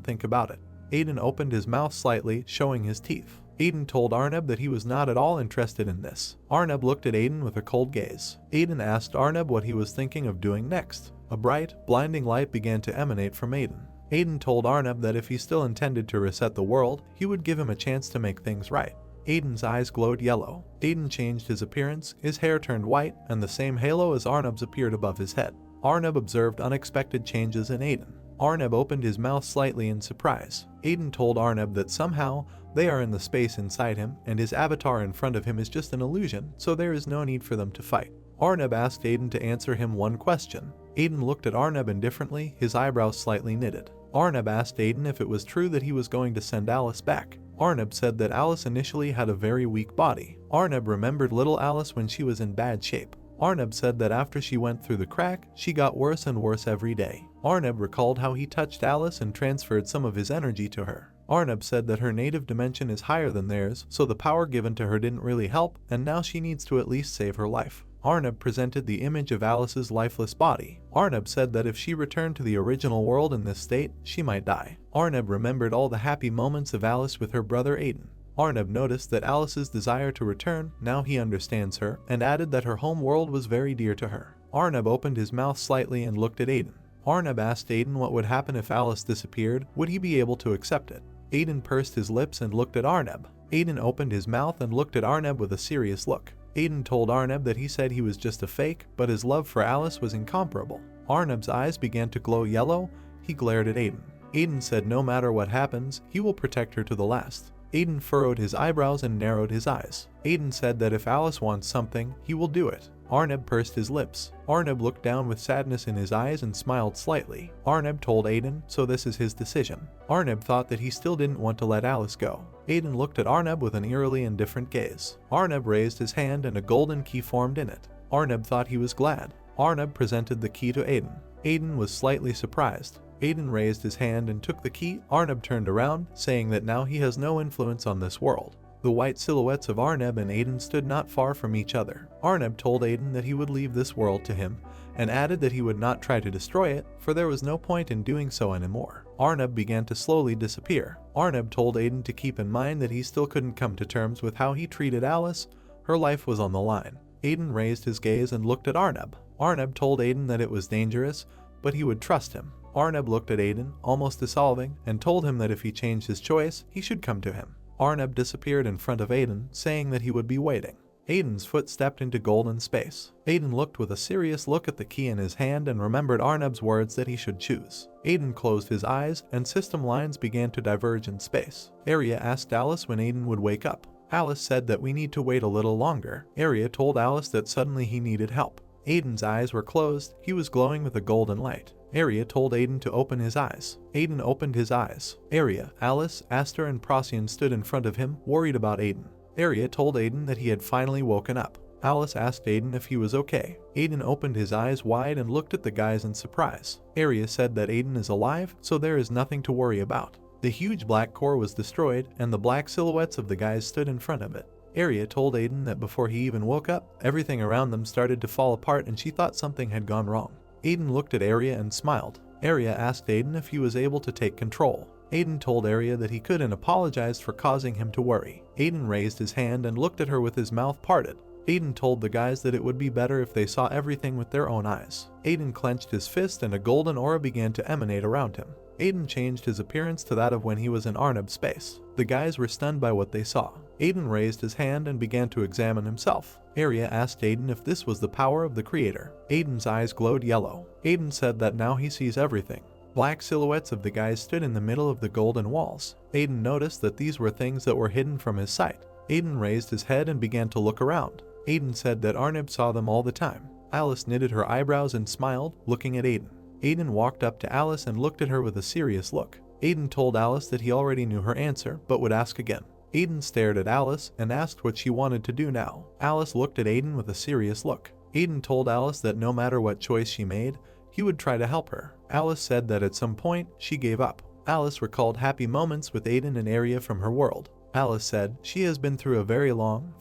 think about it. Aiden opened his mouth slightly, showing his teeth. Aiden told Arnab that he was not at all interested in this. Arnab looked at Aiden with a cold gaze. Aiden asked Arnab what he was thinking of doing next. A bright, blinding light began to emanate from Aiden. Aiden told Arnab that if he still intended to reset the world, he would give him a chance to make things right. Aiden's eyes glowed yellow. Aiden changed his appearance, his hair turned white, and the same halo as Arnab's appeared above his head. Arnab observed unexpected changes in Aiden. Arnab opened his mouth slightly in surprise. Aiden told Arnab that somehow they are in the space inside him and his avatar in front of him is just an illusion, so there is no need for them to fight. Arnab asked Aiden to answer him one question. Aiden looked at Arnab indifferently, his eyebrows slightly knitted. Arnab asked Aiden if it was true that he was going to send Alice back. Arnab said that Alice initially had a very weak body. Arnab remembered little Alice when she was in bad shape. Arnab said that after she went through the crack, she got worse and worse every day. Arnab recalled how he touched Alice and transferred some of his energy to her. Arnab said that her native dimension is higher than theirs, so the power given to her didn't really help, and now she needs to at least save her life. Arnab presented the image of Alice's lifeless body. Arnab said that if she returned to the original world in this state, she might die. Arnab remembered all the happy moments of Alice with her brother Aiden. Arnab noticed that Alice's desire to return, now he understands her, and added that her home world was very dear to her. Arnab opened his mouth slightly and looked at Aiden. Arnab asked Aiden what would happen if Alice disappeared, would he be able to accept it? Aiden pursed his lips and looked at Arnab. Aiden opened his mouth and looked at Arnab with a serious look. Aiden told Arnab that he said he was just a fake, but his love for Alice was incomparable. Arnab's eyes began to glow yellow. He glared at Aiden. Aiden said no matter what happens, he will protect her to the last. Aiden furrowed his eyebrows and narrowed his eyes. Aiden said that if Alice wants something, he will do it. Arnab pursed his lips. Arnab looked down with sadness in his eyes and smiled slightly. Arnab told Aiden, so this is his decision. Arnab thought that he still didn't want to let Alice go. Aiden looked at Arnab with an eerily indifferent gaze. Arnab raised his hand and a golden key formed in it. Arnab thought he was glad. Arnab presented the key to Aiden. Aiden was slightly surprised. Aiden raised his hand and took the key. Arnab turned around, saying that now he has no influence on this world. The white silhouettes of Arnab and Aiden stood not far from each other. Arnab told Aiden that he would leave this world to him, and added that he would not try to destroy it, for there was no point in doing so anymore. Arnab began to slowly disappear. Arnab told Aiden to keep in mind that he still couldn't come to terms with how he treated Alice. Her life was on the line. Aiden raised his gaze and looked at Arnab. Arnab told Aiden that it was dangerous, but he would trust him. Arnab looked at Aiden, almost dissolving, and told him that if he changed his choice, he should come to him. Arnab disappeared in front of Aiden, saying that he would be waiting. Aiden's foot stepped into golden space. Aiden looked with a serious look at the key in his hand and remembered Arnab's words that he should choose. Aiden closed his eyes, and system lines began to diverge in space. Arya asked Alice when Aiden would wake up. Alice said that we need to wait a little longer. Arya told Alice that suddenly he needed help. Aiden's eyes were closed, he was glowing with a golden light. Arya told Aiden to open his eyes. Aiden opened his eyes. Arya, Alice, Aster and Procyon stood in front of him, worried about Aiden. Arya told Aiden that he had finally woken up. Alice asked Aiden if he was okay. Aiden opened his eyes wide and looked at the guys in surprise. Arya said that Aiden is alive, so there is nothing to worry about. The huge black core was destroyed, and the black silhouettes of the guys stood in front of it. Arya told Aiden that before he even woke up, everything around them started to fall apart and she thought something had gone wrong. Aiden looked at Arya and smiled. Arya asked Aiden if he was able to take control. Aiden told Arya that he could and apologized for causing him to worry. Aiden raised his hand and looked at her with his mouth parted. Aiden told the guys that it would be better if they saw everything with their own eyes. Aiden clenched his fist and a golden aura began to emanate around him. Aiden changed his appearance to that of when he was in Arnab space. The guys were stunned by what they saw. Aiden raised his hand and began to examine himself. Arya asked Aiden if this was the power of the creator. Aiden's eyes glowed yellow. Aiden said that now he sees everything. Black silhouettes of the guys stood in the middle of the golden walls. Aiden noticed that these were things that were hidden from his sight. Aiden raised his head and began to look around. Aiden said that Arnab saw them all the time. Alice knitted her eyebrows and smiled, looking at Aiden. Aiden walked up to Alice and looked at her with a serious look. Aiden told Alice that he already knew her answer, but would ask again. Aiden stared at Alice and asked what she wanted to do now. Alice looked at Aiden with a serious look. Aiden told Alice that no matter what choice she made, he would try to help her. Alice said that at some point, she gave up. Alice recalled happy moments with Aiden and Arya from her world. Alice said she has been through a very long,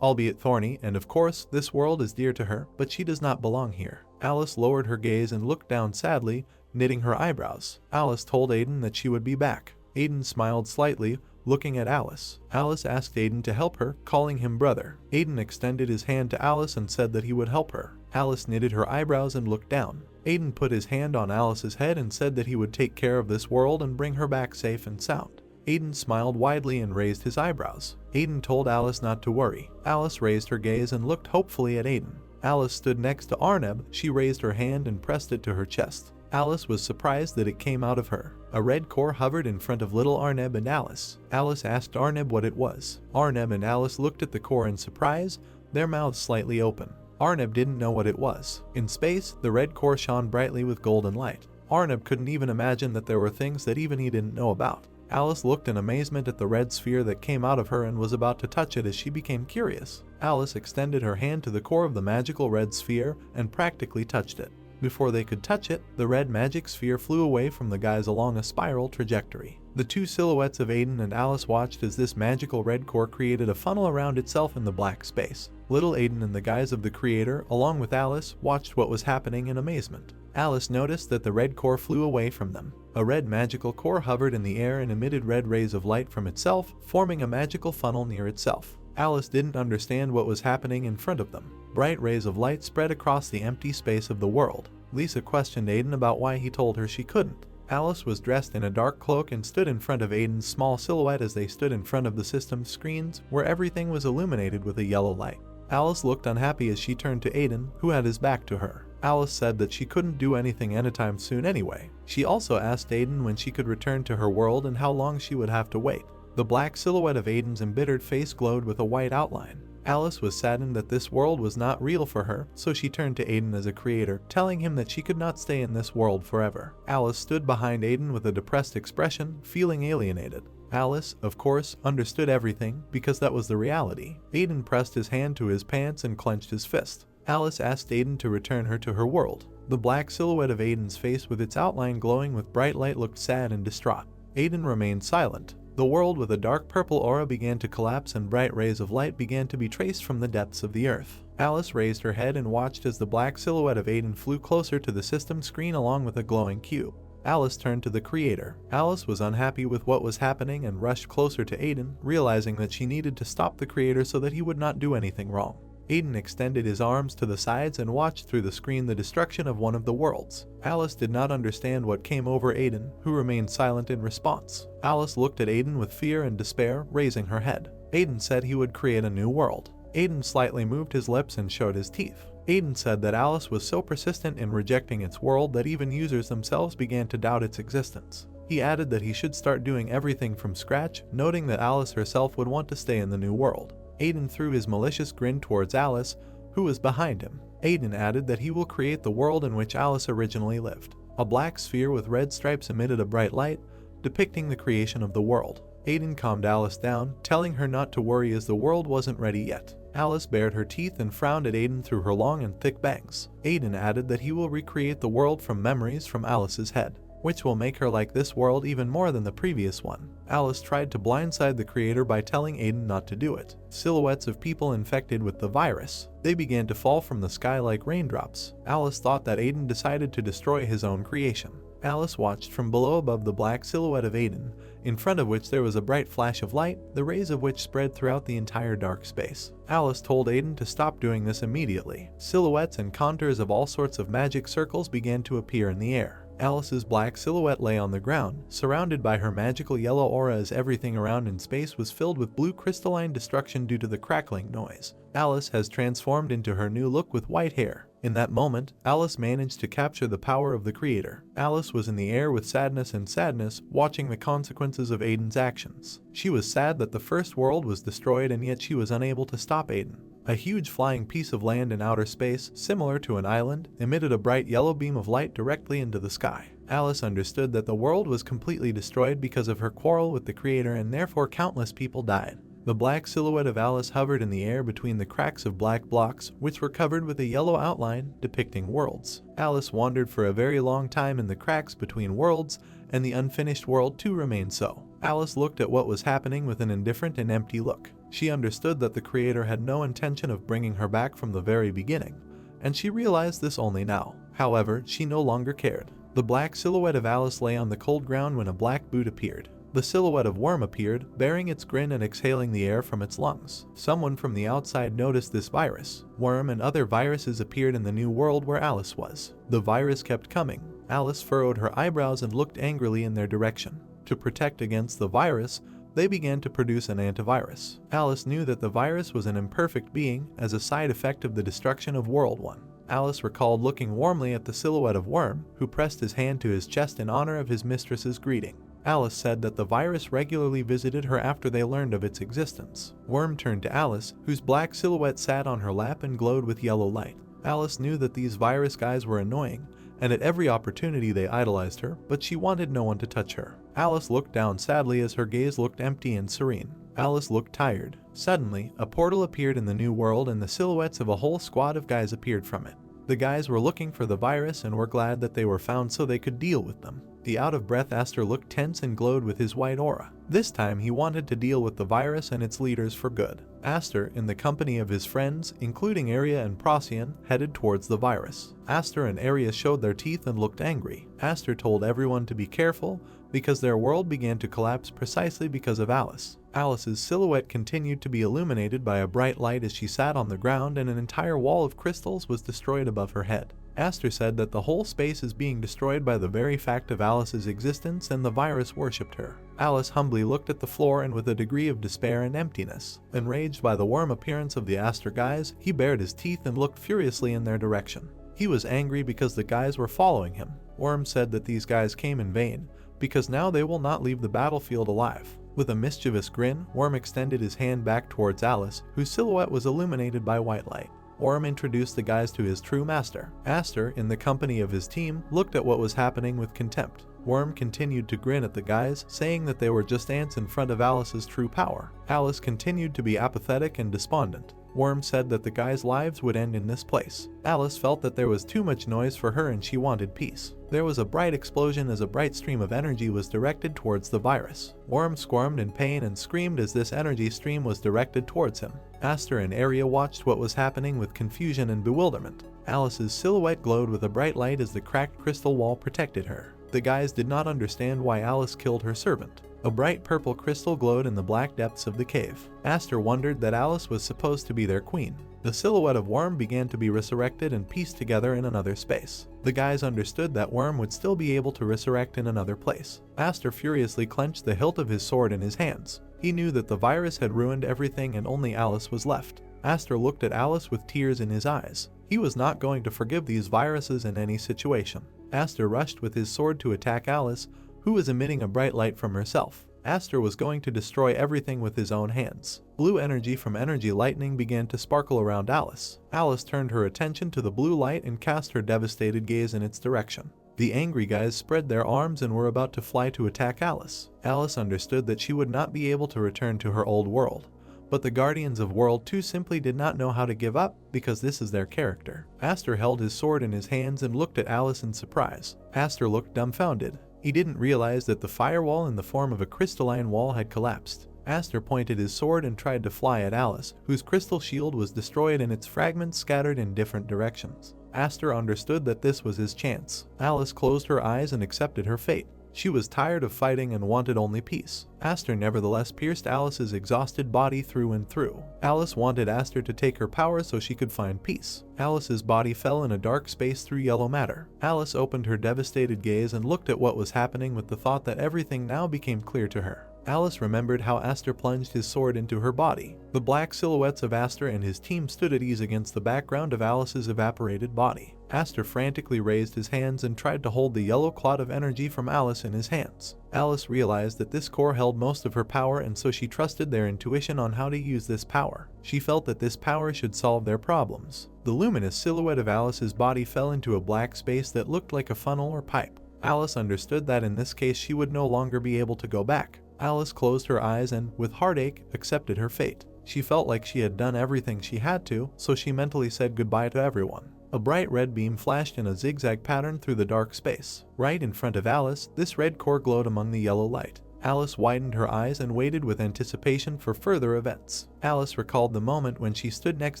albeit thorny, and of course, this world is dear to her, but she does not belong here. Alice lowered her gaze and looked down sadly, knitting her eyebrows. Alice told Aiden that she would be back. Aiden smiled slightly, looking at Alice. Alice asked Aiden to help her, calling him brother. Aiden extended his hand to Alice and said that he would help her. Alice knitted her eyebrows and looked down. Aiden put his hand on Alice's head and said that he would take care of this world and bring her back safe and sound. Aiden smiled widely and raised his eyebrows. Aiden told Alice not to worry. Alice raised her gaze and looked hopefully at Aiden. Alice stood next to Arnab. She raised her hand and pressed it to her chest. Alice was surprised that it came out of her. A red core hovered in front of little Arnab and Alice. Alice asked Arnab what it was. Arnab and Alice looked at the core in surprise, their mouths slightly open. Arnab didn't know what it was. In space, the red core shone brightly with golden light. Arnab couldn't even imagine that there were things that even he didn't know about. Alice looked in amazement at the red sphere that came out of her and was about to touch it as she became curious. Alice extended her hand to the core of the magical red sphere and practically touched it. Before they could touch it, the red magic sphere flew away from the guys along a spiral trajectory. The two silhouettes of Aiden and Alice watched as this magical red core created a funnel around itself in the black space. Little Aiden and the guys of the creator, along with Alice, watched what was happening in amazement. Alice noticed that the red core flew away from them. A red magical core hovered in the air and emitted red rays of light from itself, forming a magical funnel near itself. Alice didn't understand what was happening in front of them. Bright rays of light spread across the empty space of the world. Lisa questioned Aiden about why he told her she couldn't. Alice was dressed in a dark cloak and stood in front of Aiden's small silhouette as they stood in front of the system's screens, where everything was illuminated with a yellow light. Alice looked unhappy as she turned to Aiden, who had his back to her. Alice said that she couldn't do anything anytime soon anyway. She also asked Aiden when she could return to her world and how long she would have to wait. The black silhouette of Aiden's embittered face glowed with a white outline. Alice was saddened that this world was not real for her, so she turned to Aiden as a creator, telling him that she could not stay in this world forever. Alice stood behind Aiden with a depressed expression, feeling alienated. Alice, of course, understood everything, because that was the reality. Aiden pressed his hand to his pants and clenched his fist. Alice asked Aiden to return her to her world. The black silhouette of Aiden's face with its outline glowing with bright light looked sad and distraught. Aiden remained silent. The world with a dark purple aura began to collapse and bright rays of light began to be traced from the depths of the earth. Alice raised her head and watched as the black silhouette of Aiden flew closer to the system screen along with a glowing cube. Alice turned to the creator. Alice was unhappy with what was happening and rushed closer to Aiden, realizing that she needed to stop the creator so that he would not do anything wrong. Aiden extended his arms to the sides and watched through the screen the destruction of one of the worlds. Alice did not understand what came over Aiden, who remained silent in response. Alice looked at Aiden with fear and despair, raising her head. Aiden said he would create a new world. Aiden slightly moved his lips and showed his teeth. Aiden said that Alice was so persistent in rejecting its world that even users themselves began to doubt its existence. He added that he should start doing everything from scratch, noting that Alice herself would want to stay in the new world. Aiden threw his malicious grin towards Alice, who was behind him. Aiden added that he will create the world in which Alice originally lived. A black sphere with red stripes emitted a bright light, depicting the creation of the world. Aiden calmed Alice down, telling her not to worry as the world wasn't ready yet. Alice bared her teeth and frowned at Aiden through her long and thick bangs. Aiden added that he will recreate the world from memories from Alice's head, which will make her like this world even more than the previous one. Alice tried to blindside the creator by telling Aiden not to do it. Silhouettes of people infected with the virus. They began to fall from the sky like raindrops. Alice thought that Aiden decided to destroy his own creation. Alice watched from below above the black silhouette of Aiden, in front of which there was a bright flash of light, the rays of which spread throughout the entire dark space. Alice told Aiden to stop doing this immediately. Silhouettes and contours of all sorts of magic circles began to appear in the air. Alice's black silhouette lay on the ground, surrounded by her magical yellow aura as everything around in space was filled with blue crystalline destruction due to the crackling noise. Alice has transformed into her new look with white hair. In that moment, Alice managed to capture the power of the creator. Alice was in the air with sadness, watching the consequences of Aiden's actions. She was sad that the first world was destroyed and yet she was unable to stop Aiden. A huge flying piece of land in outer space, similar to an island, emitted a bright yellow beam of light directly into the sky. Alice understood that the world was completely destroyed because of her quarrel with the creator and therefore countless people died. The black silhouette of Alice hovered in the air between the cracks of black blocks, which were covered with a yellow outline depicting worlds. Alice wandered for a very long time in the cracks between worlds, and the unfinished world too remained so. Alice looked at what was happening with an indifferent and empty look. She understood that the creator had no intention of bringing her back from the very beginning, and she realized this only now. However, she no longer cared. The black silhouette of Alice lay on the cold ground when a black boot appeared. The silhouette of Worm appeared, bearing its grin and exhaling the air from its lungs. Someone from the outside noticed this virus. Worm and other viruses appeared in the new world where Alice was. The virus kept coming. Alice furrowed her eyebrows and looked angrily in their direction. To protect against the virus, they began to produce an antivirus. Alice knew that the virus was an imperfect being as a side effect of the destruction of World 1. Alice recalled looking warmly at the silhouette of Worm, who pressed his hand to his chest in honor of his mistress's greeting. Alice said that the virus regularly visited her after they learned of its existence. Worm turned to Alice, whose black silhouette sat on her lap and glowed with yellow light. Alice knew that these virus guys were annoying, and at every opportunity they idolized her, but she wanted no one to touch her. Alice looked down sadly as her gaze looked empty and serene. Alice looked tired. Suddenly, a portal appeared in the new world and the silhouettes of a whole squad of guys appeared from it. The guys were looking for the virus and were glad that they were found so they could deal with them. The out-of-breath Aster looked tense and glowed with his white aura. This time he wanted to deal with the virus and its leaders for good. Aster, in the company of his friends, including Arya and Procyon, headed towards the virus. Aster and Arya showed their teeth and looked angry. Aster told everyone to be careful because their world began to collapse precisely because of Alice. Alice's silhouette continued to be illuminated by a bright light as she sat on the ground and an entire wall of crystals was destroyed above her head. Aster said that the whole space is being destroyed by the very fact of Alice's existence and the virus worshipped her. Alice humbly looked at the floor and with a degree of despair and emptiness. Enraged by the worm appearance of the Aster guys, he bared his teeth and looked furiously in their direction. He was angry because the guys were following him. Worm said that these guys came in vain, because now they will not leave the battlefield alive. With a mischievous grin, Worm extended his hand back towards Alice, whose silhouette was illuminated by white light. Worm introduced the guys to his true master. Aster, in the company of his team, looked at what was happening with contempt. Worm continued to grin at the guys, saying that they were just ants in front of Alice's true power. Alice continued to be apathetic and despondent. Worm said that the guys' lives would end in this place. Alice felt that there was too much noise for her and she wanted peace. There was a bright explosion as a bright stream of energy was directed towards the virus. Worm squirmed in pain and screamed as this energy stream was directed towards him. Aster and Arya watched what was happening with confusion and bewilderment. Alice's silhouette glowed with a bright light as the cracked crystal wall protected her. The guys did not understand why Alice killed her servant. A bright purple crystal glowed in the black depths of the cave. Aster wondered that Alice was supposed to be their queen. The silhouette of Worm began to be resurrected and pieced together in another space. The guys understood that Worm would still be able to resurrect in another place. Aster furiously clenched the hilt of his sword in his hands. He knew that the virus had ruined everything and only Alice was left. Aster looked at Alice with tears in his eyes. He was not going to forgive these viruses in any situation. Aster rushed with his sword to attack Alice, who was emitting a bright light from herself. Aster was going to destroy everything with his own hands. Blue energy from energy lightning began to sparkle around Alice. Alice turned her attention to the blue light and cast her devastated gaze in its direction. The angry guys spread their arms and were about to fly to attack Alice. Alice understood that she would not be able to return to her old world. But the Guardians of World 2 simply did not know how to give up, because this is their character. Aster held his sword in his hands and looked at Alice in surprise. Aster looked dumbfounded. He didn't realize that the firewall in the form of a crystalline wall had collapsed. Aster pointed his sword and tried to fly at Alice, whose crystal shield was destroyed and its fragments scattered in different directions. Aster understood that this was his chance. Alice closed her eyes and accepted her fate. She was tired of fighting and wanted only peace. Aster nevertheless pierced Alice's exhausted body through and through. Alice wanted Aster to take her power so she could find peace. Alice's body fell in a dark space through yellow matter. Alice opened her devastated gaze and looked at what was happening with the thought that everything now became clear to her. Alice remembered how Aster plunged his sword into her body. The black silhouettes of Aster and his team stood at ease against the background of Alice's evaporated body. Aster frantically raised his hands and tried to hold the yellow clot of energy from Alice in his hands. Alice realized that this core held most of her power, and so she trusted their intuition on how to use this power. She felt that this power should solve their problems. The luminous silhouette of Alice's body fell into a black space that looked like a funnel or pipe. Alice understood that in this case she would no longer be able to go back. Alice closed her eyes and, with heartache, accepted her fate. She felt like she had done everything she had to, so she mentally said goodbye to everyone. A bright red beam flashed in a zigzag pattern through the dark space. Right in front of Alice, this red core glowed among the yellow light. Alice widened her eyes and waited with anticipation for further events. Alice recalled the moment when she stood next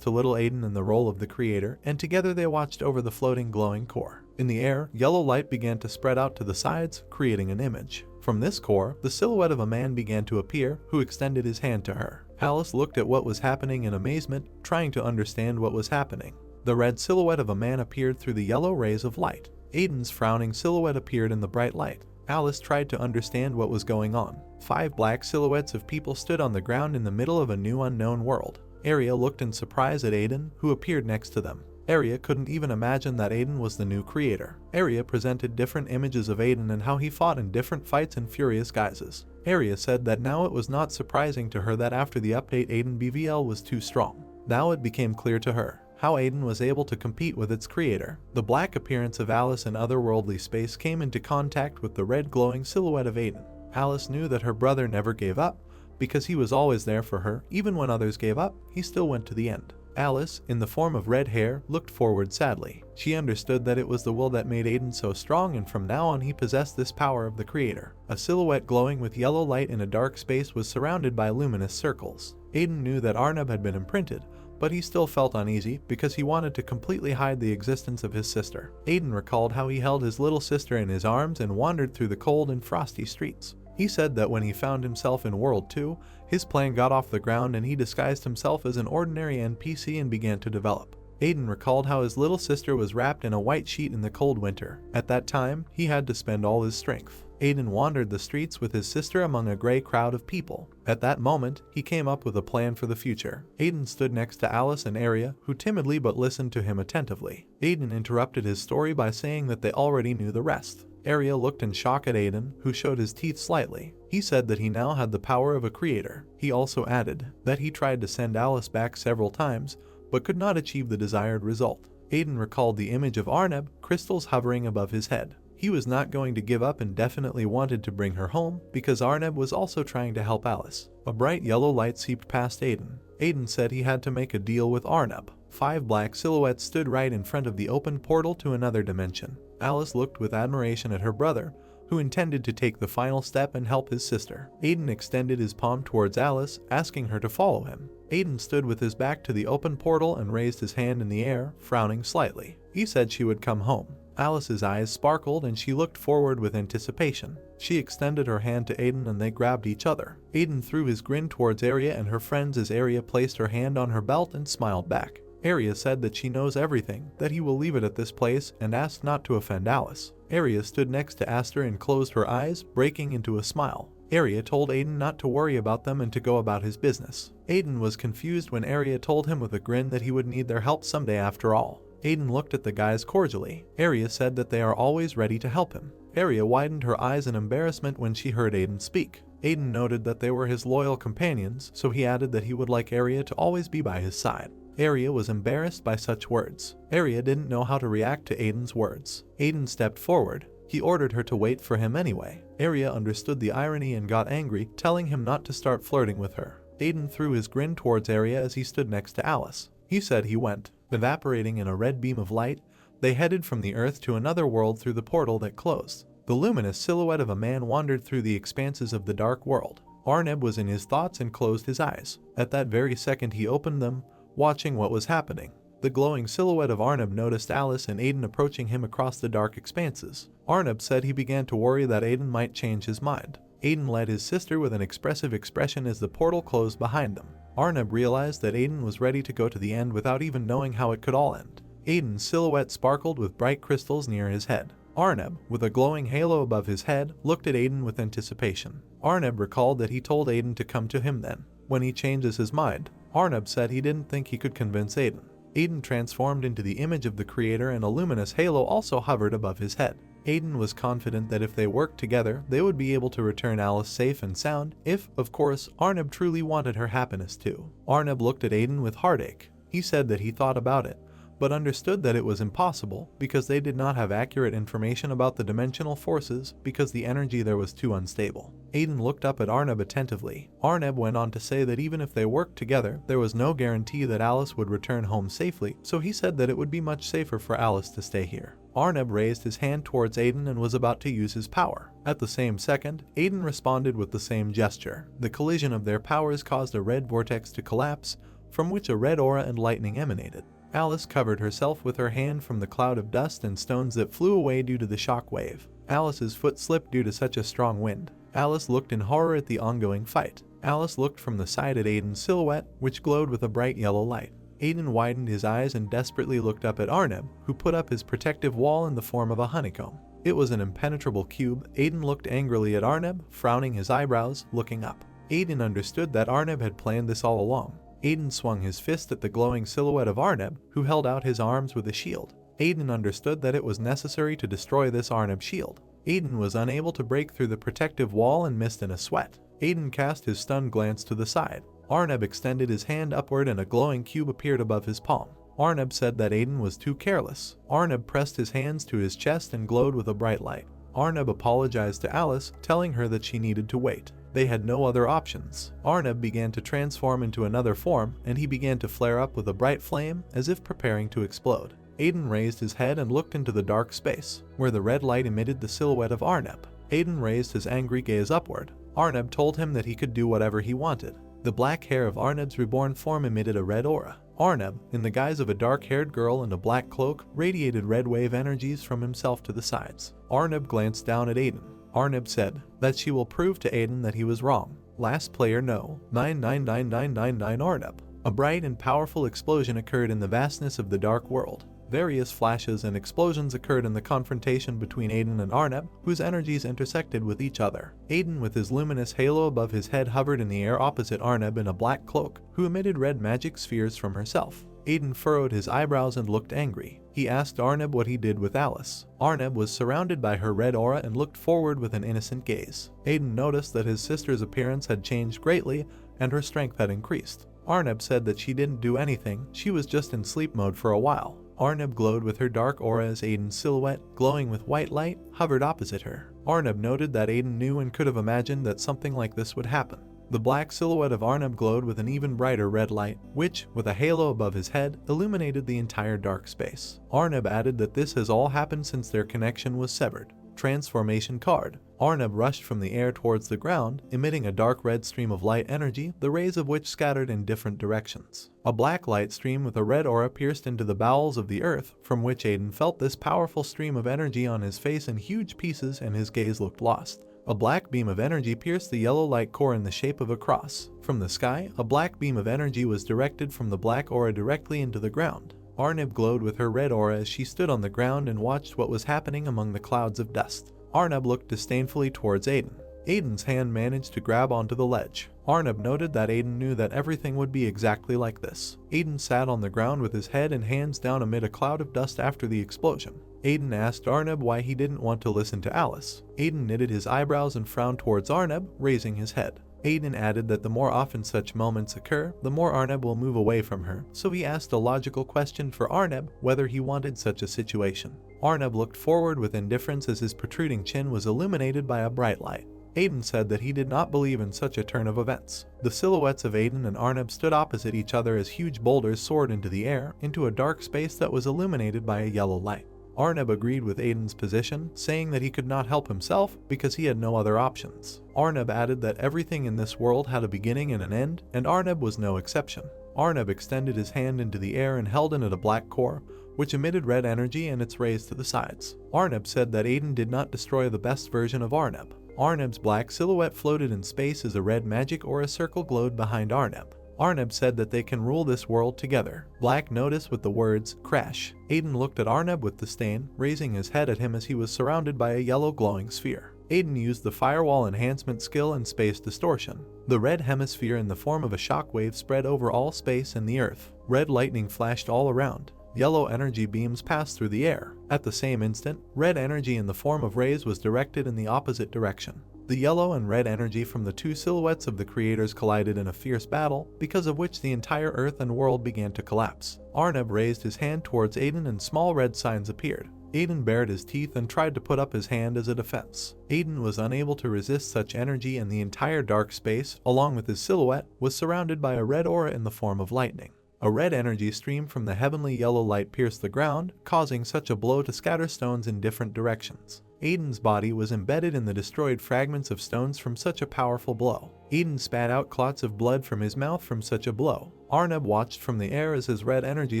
to little Aiden in the role of the creator, and together they watched over the floating glowing core. In the air, yellow light began to spread out to the sides, creating an image. From this core, the silhouette of a man began to appear, who extended his hand to her. Alice looked at what was happening in amazement, trying to understand what was happening. The red silhouette of a man appeared through the yellow rays of light. Aiden's frowning silhouette appeared in the bright light. Alice tried to understand what was going on. 5 black silhouettes of people stood on the ground in the middle of a new unknown world. Arya looked in surprise at Aiden, who appeared next to them. Arya couldn't even imagine that Aiden was the new creator. Arya presented different images of Aiden and how he fought in different fights in furious guises. Arya said that now it was not surprising to her that after the update Aiden BVL was too strong. Now it became clear to her how Aiden was able to compete with its creator. The black appearance of Alice in otherworldly space came into contact with the red glowing silhouette of Aiden. Alice knew that her brother never gave up, because he was always there for her. Even when others gave up, he still went to the end. Alice, in the form of red hair, looked forward sadly. She understood that it was the will that made Aiden so strong, and from now on he possessed this power of the creator. A silhouette glowing with yellow light in a dark space was surrounded by luminous circles. Aiden knew that Arnab had been imprinted, but he still felt uneasy because he wanted to completely hide the existence of his sister. Aiden recalled how he held his little sister in his arms and wandered through the cold and frosty streets. He said that when he found himself in World 2, his plan got off the ground and he disguised himself as an ordinary NPC and began to develop. Aiden recalled how his little sister was wrapped in a white sheet in the cold winter. At that time, he had to spend all his strength. Aiden wandered the streets with his sister among a gray crowd of people. At that moment, he came up with a plan for the future. Aiden stood next to Alice and Arya, who timidly but listened to him attentively. Aiden interrupted his story by saying that they already knew the rest. Arya looked in shock at Aiden, who showed his teeth slightly. He said that he now had the power of a creator. He also added that he tried to send Alice back several times, but could not achieve the desired result. Aiden recalled the image of Arnab, crystals hovering above his head. He was not going to give up and definitely wanted to bring her home, because Arnab was also trying to help Alice. A bright yellow light seeped past Aiden. Aiden said he had to make a deal with Arnab. 5 black silhouettes stood right in front of the open portal to another dimension. Alice looked with admiration at her brother, who intended to take the final step and help his sister. Aiden extended his palm towards Alice, asking her to follow him. Aiden stood with his back to the open portal and raised his hand in the air, frowning slightly. He said she would come home. Alice's eyes sparkled and she looked forward with anticipation. She extended her hand to Aiden and they grabbed each other. Aiden threw his grin towards Arya and her friends as Arya placed her hand on her belt and smiled back. Arya said that she knows everything, that he will leave it at this place, and asked not to offend Alice. Arya stood next to Aster and closed her eyes, breaking into a smile. Arya told Aiden not to worry about them and to go about his business. Aiden was confused when Arya told him with a grin that he would need their help someday after all. Aiden looked at the guys cordially. Arya said that they are always ready to help him. Arya widened her eyes in embarrassment when she heard Aiden speak. Aiden noted that they were his loyal companions, so he added that he would like Arya to always be by his side. Arya was embarrassed by such words. Arya didn't know how to react to Aiden's words. Aiden stepped forward. He ordered her to wait for him anyway. Arya understood the irony and got angry, telling him not to start flirting with her. Aiden threw his grin towards Arya as he stood next to Alice. He said he went. Evaporating in a red beam of light, they headed from the earth to another world through the portal that closed. The luminous silhouette of a man wandered through the expanses of the dark world. Arneb was in his thoughts and closed his eyes. At that very second he opened them, watching what was happening. The glowing silhouette of Arneb noticed Alice and Aiden approaching him across the dark expanses. Arneb said he began to worry that Aiden might change his mind. Aiden led his sister with an expressive expression as the portal closed behind them. Arneb realized that Aiden was ready to go to the end without even knowing how it could all end. Aiden's silhouette sparkled with bright crystals near his head. Arneb, with a glowing halo above his head, looked at Aiden with anticipation. Arneb recalled that he told Aiden to come to him then. When he changes his mind, Arneb said he didn't think he could convince Aiden. Aiden transformed into the image of the creator and a luminous halo also hovered above his head. Aiden was confident that if they worked together, they would be able to return Alice safe and sound if, of course, Arneb truly wanted her happiness too. Arneb looked at Aiden with heartache. He said that he thought about it, but understood that it was impossible because they did not have accurate information about the dimensional forces because the energy there was too unstable. Aiden looked up at Arneb attentively. Arneb went on to say that even if they worked together, there was no guarantee that Alice would return home safely, so he said that it would be much safer for Alice to stay here. Arneb raised his hand towards Aiden and was about to use his power. At the same second, Aiden responded with the same gesture. The collision of their powers caused a red vortex to collapse, from which a red aura and lightning emanated. Alice covered herself with her hand from the cloud of dust and stones that flew away due to the shock wave. Alice's foot slipped due to such a strong wind. Alice looked in horror at the ongoing fight. Alice looked from the side at Aiden's silhouette, which glowed with a bright yellow light. Aiden widened his eyes and desperately looked up at Arneb, who put up his protective wall in the form of a honeycomb. It was an impenetrable cube. Aiden looked angrily at Arneb, frowning his eyebrows, looking up. Aiden understood that Arneb had planned this all along. Aiden swung his fist at the glowing silhouette of Arneb, who held out his arms with a shield. Aiden understood that it was necessary to destroy this Arneb shield. Aiden was unable to break through the protective wall and missed in a sweat. Aiden cast his stunned glance to the side. Arneb extended his hand upward and a glowing cube appeared above his palm. Arneb said that Aiden was too careless. Arneb pressed his hands to his chest and glowed with a bright light. Arneb apologized to Alice, telling her that she needed to wait. They had no other options. Arneb began to transform into another form, and he began to flare up with a bright flame, as if preparing to explode. Aiden raised his head and looked into the dark space, where the red light emitted the silhouette of Arneb. Aiden raised his angry gaze upward. Arneb told him that he could do whatever he wanted. The black hair of Arneb's reborn form emitted a red aura. Arneb, in the guise of a dark-haired girl in a black cloak, radiated red wave energies from himself to the sides. Arneb glanced down at Aiden. Arneb said that she will prove to Aiden that he was wrong. Last player no. 999999 Arneb. A bright and powerful explosion occurred in the vastness of the dark world. Various flashes and explosions occurred in the confrontation between Aiden and Arneb, whose energies intersected with each other. Aiden, with his luminous halo above his head, hovered in the air opposite Arneb in a black cloak, who emitted red magic spheres from herself. Aiden furrowed his eyebrows and looked angry. He asked Arneb what he did with Alice. Arneb was surrounded by her red aura and looked forward with an innocent gaze. Aiden noticed that his sister's appearance had changed greatly and her strength had increased. Arneb said that she didn't do anything, she was just in sleep mode for a while. Arneb glowed with her dark aura as Aiden's silhouette, glowing with white light, hovered opposite her. Arneb noted that Aiden knew and could have imagined that something like this would happen. The black silhouette of Arneb glowed with an even brighter red light, which, with a halo above his head, illuminated the entire dark space. Arneb added that this has all happened since their connection was severed. Transformation card. Arneb rushed from the air towards the ground, emitting a dark red stream of light energy, the rays of which scattered in different directions. A black light stream with a red aura pierced into the bowels of the earth, from which Aiden felt this powerful stream of energy on his face in huge pieces and his gaze looked lost. A black beam of energy pierced the yellow light core in the shape of a cross. From the sky, a black beam of energy was directed from the black aura directly into the ground. Arneb glowed with her red aura as she stood on the ground and watched what was happening among the clouds of dust. Arneb looked disdainfully towards Aiden. Aiden's hand managed to grab onto the ledge. Arnab noted that Aiden knew that everything would be exactly like this. Aiden sat on the ground with his head and hands down amid a cloud of dust after the explosion. Aiden asked Arnab why he didn't want to listen to Alice. Aiden knitted his eyebrows and frowned towards Arnab, raising his head. Aiden added that the more often such moments occur, the more Arnab will move away from her, so he asked a logical question for Arnab whether he wanted such a situation. Arnab looked forward with indifference as his protruding chin was illuminated by a bright light. Aiden said that he did not believe in such a turn of events. The silhouettes of Aiden and Arnab stood opposite each other as huge boulders soared into the air, into a dark space that was illuminated by a yellow light. Arnab agreed with Aiden's position, saying that he could not help himself because he had no other options. Arnab added that everything in this world had a beginning and an end, and Arnab was no exception. Arnab extended his hand into the air and held in it a black core, which emitted red energy and its rays to the sides. Arnab said that Aiden did not destroy the best version of Arnab. Arnab's black silhouette floated in space as a red magic aura circle glowed behind Arnab. Arnab said that they can rule this world together. Black noticed with the words, "Crash." Aiden looked at Arnab with disdain, raising his head at him as he was surrounded by a yellow glowing sphere. Aiden used the firewall enhancement skill and space distortion. The red hemisphere in the form of a shockwave spread over all space and the earth. Red lightning flashed all around. Yellow energy beams passed through the air. At the same instant, red energy in the form of rays was directed in the opposite direction. The yellow and red energy from the two silhouettes of the creators collided in a fierce battle, because of which the entire earth and world began to collapse. Arnab raised his hand towards Aiden and small red signs appeared. Aiden bared his teeth and tried to put up his hand as a defense. Aiden was unable to resist such energy, and the entire dark space, along with his silhouette, was surrounded by a red aura in the form of lightning. A red energy stream from the heavenly yellow light pierced the ground, causing such a blow to scatter stones in different directions. Aiden's body was embedded in the destroyed fragments of stones from such a powerful blow. Aiden spat out clots of blood from his mouth from such a blow. Arnab watched from the air as his red energy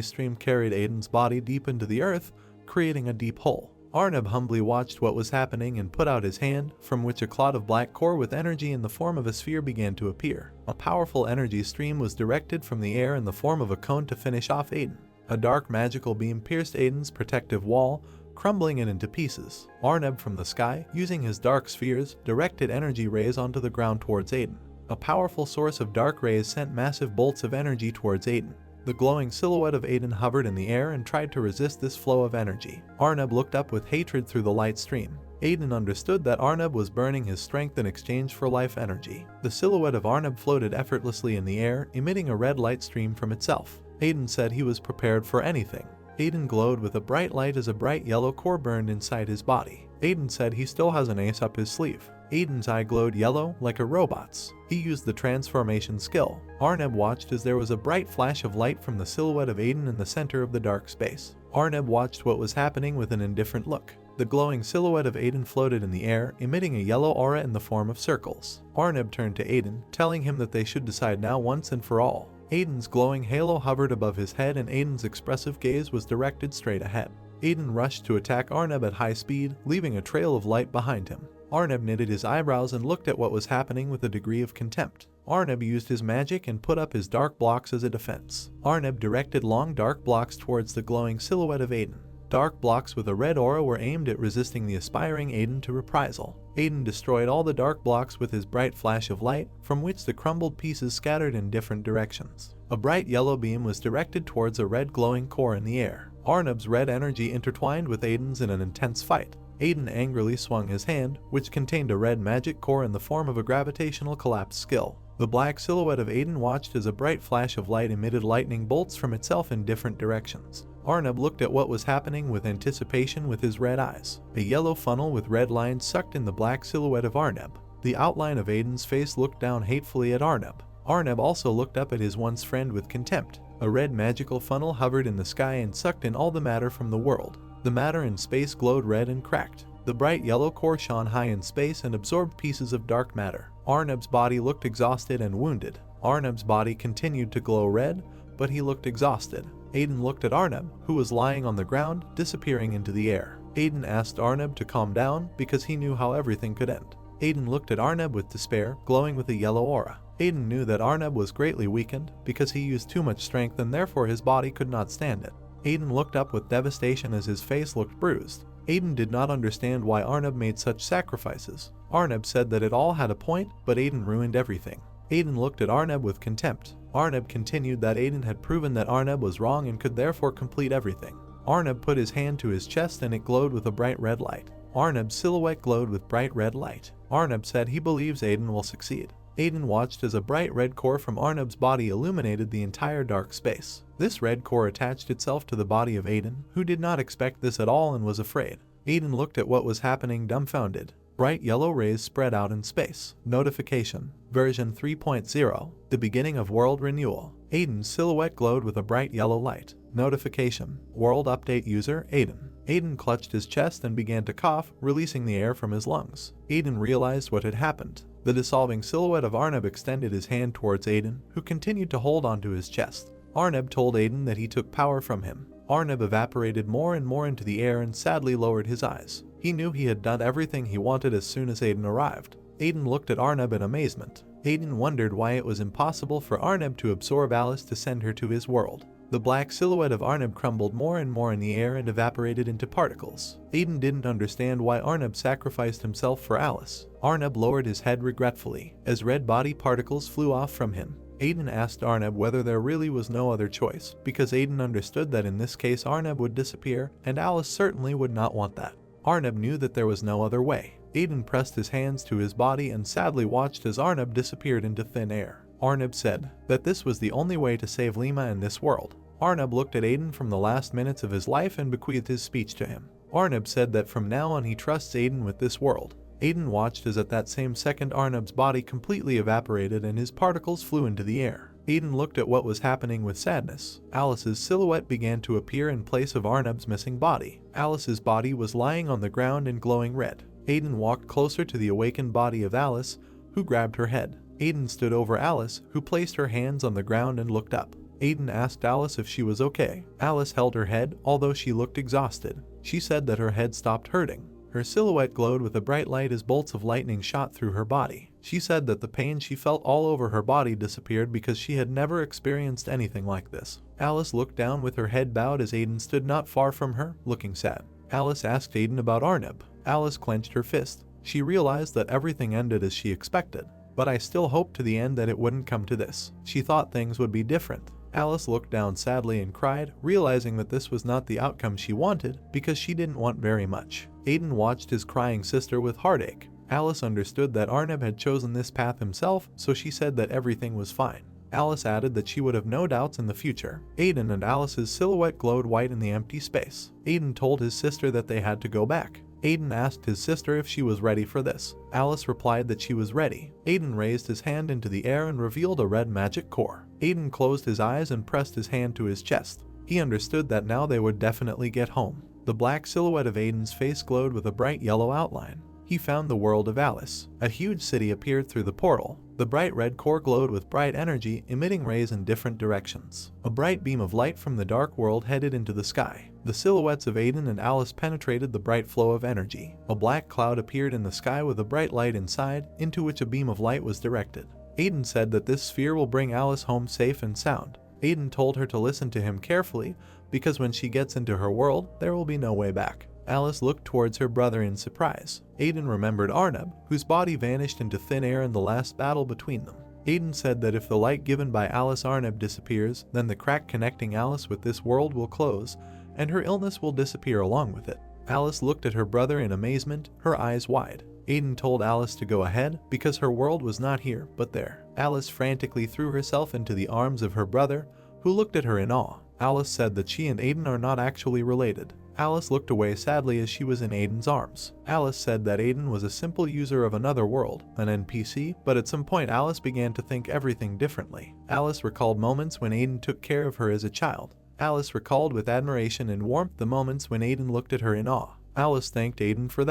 stream carried Aiden's body deep into the earth, creating a deep hole. Arnab humbly watched what was happening and put out his hand, from which a clot of black core with energy in the form of a sphere began to appear. A powerful energy stream was directed from the air in the form of a cone to finish off Aiden. A dark magical beam pierced Aiden's protective wall, crumbling it into pieces. Arnab from the sky, using his dark spheres, directed energy rays onto the ground towards Aiden. A powerful source of dark rays sent massive bolts of energy towards Aiden. The glowing silhouette of Aiden hovered in the air and tried to resist this flow of energy. Arnab looked up with hatred through the light stream. Aiden understood that Arnab was burning his strength in exchange for life energy. The silhouette of Arnab floated effortlessly in the air, emitting a red light stream from itself. Aiden said he was prepared for anything. Aiden glowed with a bright light as a bright yellow core burned inside his body. Aiden said he still has an ace up his sleeve. Aiden's eye glowed yellow, like a robot's. He used the transformation skill. Arnab watched as there was a bright flash of light from the silhouette of Aiden in the center of the dark space. Arnab watched what was happening with an indifferent look. The glowing silhouette of Aiden floated in the air, emitting a yellow aura in the form of circles. Arnab turned to Aiden, telling him that they should decide now once and for all. Aiden's glowing halo hovered above his head, and Aiden's expressive gaze was directed straight ahead. Aiden rushed to attack Arnab at high speed, leaving a trail of light behind him. Arnab knitted his eyebrows and looked at what was happening with a degree of contempt. Arnab used his magic and put up his dark blocks as a defense. Arnab directed long dark blocks towards the glowing silhouette of Aiden. Dark blocks with a red aura were aimed at resisting the aspiring Aiden to reprisal. Aiden destroyed all the dark blocks with his bright flash of light, from which the crumbled pieces scattered in different directions. A bright yellow beam was directed towards a red glowing core in the air. Arnab's red energy intertwined with Aiden's in an intense fight. Aiden angrily swung his hand, which contained a red magic core in the form of a gravitational collapse skill. The black silhouette of Aiden watched as a bright flash of light emitted lightning bolts from itself in different directions. Arnab looked at what was happening with anticipation with his red eyes. A yellow funnel with red lines sucked in the black silhouette of Arnab. The outline of Aiden's face looked down hatefully at Arnab. Arnab also looked up at his once friend with contempt. A red magical funnel hovered in the sky and sucked in all the matter from the world. The matter in space glowed red and cracked. The bright yellow core shone high in space and absorbed pieces of dark matter. Arnab's body looked exhausted and wounded. Arnab's body continued to glow red, but he looked exhausted. Aiden looked at Arnab, who was lying on the ground, disappearing into the air. Aiden asked Arnab to calm down because he knew how everything could end. Aiden looked at Arnab with despair, glowing with a yellow aura. Aiden knew that Arnab was greatly weakened because he used too much strength and therefore his body could not stand it. Aiden looked up with devastation as his face looked bruised. Aiden did not understand why Arnab made such sacrifices. Arnab said that it all had a point, but Aiden ruined everything. Aiden looked at Arneb with contempt. Arneb continued that Aiden had proven that Arneb was wrong and could therefore complete everything. Arneb put his hand to his chest and it glowed with a bright red light. Arneb's silhouette glowed with bright red light. Arneb said he believes Aiden will succeed. Aiden watched as a bright red core from Arneb's body illuminated the entire dark space. This red core attached itself to the body of Aiden, who did not expect this at all and was afraid. Aiden looked at what was happening dumbfounded. Bright yellow rays spread out in space. Notification. Version 3.0. The beginning of world renewal. Aiden's silhouette glowed with a bright yellow light. Notification. World update user Aiden. Aiden clutched his chest and began to cough, releasing the air from his lungs. Aiden realized what had happened. The dissolving silhouette of Arneb extended his hand towards Aiden, who continued to hold onto his chest. Arneb told Aiden that he took power from him. Arneb evaporated more and more into the air and sadly lowered his eyes. He knew he had done everything he wanted as soon as Aiden arrived. Aiden looked at Arneb in amazement. Aiden wondered why it was impossible for Arneb to absorb Alice to send her to his world. The black silhouette of Arneb crumbled more and more in the air and evaporated into particles. Aiden didn't understand why Arneb sacrificed himself for Alice. Arneb lowered his head regretfully, as red body particles flew off from him. Aiden asked Arneb whether there really was no other choice, because Aiden understood that in this case Arneb would disappear, and Alice certainly would not want that. Arneb knew that there was no other way. Aiden pressed his hands to his body and sadly watched as Arneb disappeared into thin air. Arneb said that this was the only way to save Lima in this world. Arneb looked at Aiden from the last minutes of his life and bequeathed his speech to him. Arneb said that from now on he trusts Aiden with this world. Aiden watched as at that same second Arneb's body completely evaporated and his particles flew into the air. Aiden looked at what was happening with sadness. Alice's silhouette began to appear in place of Arneb's missing body. Alice's body was lying on the ground and glowing red. Aiden walked closer to the awakened body of Alice, who grabbed her head. Aiden stood over Alice, who placed her hands on the ground and looked up. Aiden asked Alice if she was okay. Alice held her head, although she looked exhausted. She said that her head stopped hurting. Her silhouette glowed with a bright light as bolts of lightning shot through her body. She said that the pain she felt all over her body disappeared because she had never experienced anything like this. Alice looked down with her head bowed as Aiden stood not far from her, looking sad. Alice asked Aiden about Arneb. Alice clenched her fist. She realized that everything ended as she expected. But I still hoped to the end that it wouldn't come to this. She thought things would be different. Alice looked down sadly and cried, realizing that this was not the outcome she wanted because she didn't want very much. Aiden watched his crying sister with heartache. Alice understood that Arneb had chosen this path himself, so she said that everything was fine. Alice added that she would have no doubts in the future. Aiden and Alice's silhouette glowed white in the empty space. Aiden told his sister that they had to go back. Aiden asked his sister if she was ready for this. Alice replied that she was ready. Aiden raised his hand into the air and revealed a red magic core. Aiden closed his eyes and pressed his hand to his chest. He understood that now they would definitely get home. The black silhouette of Aiden's face glowed with a bright yellow outline. He found the world of Alice. A huge city appeared through the portal. The bright red core glowed with bright energy, emitting rays in different directions. A bright beam of light from the dark world headed into the sky. The silhouettes of Aiden and Alice penetrated the bright flow of energy. A black cloud appeared in the sky with a bright light inside, into which a beam of light was directed. Aiden said that this sphere will bring Alice home safe and sound. Aiden told her to listen to him carefully, because when she gets into her world, there will be no way back. Alice looked towards her brother in surprise. Aiden remembered Arneb, whose body vanished into thin air in the last battle between them. Aiden said that if the light given by Alice Arneb disappears, then the crack connecting Alice with this world will close, and her illness will disappear along with it. Alice looked at her brother in amazement, her eyes wide. Aiden told Alice to go ahead, because her world was not here, but there. Alice frantically threw herself into the arms of her brother, who looked at her in awe. Alice said that she and Aiden are not actually related. Alice looked away sadly as she was in Aiden's arms. Alice said that Aiden was a simple user of another world, an NPC, but at some point Alice began to think everything differently. Alice recalled moments when Aiden took care of her as a child. Alice recalled with admiration and warmth the moments when Aiden looked at her in awe. Alice thanked Aiden for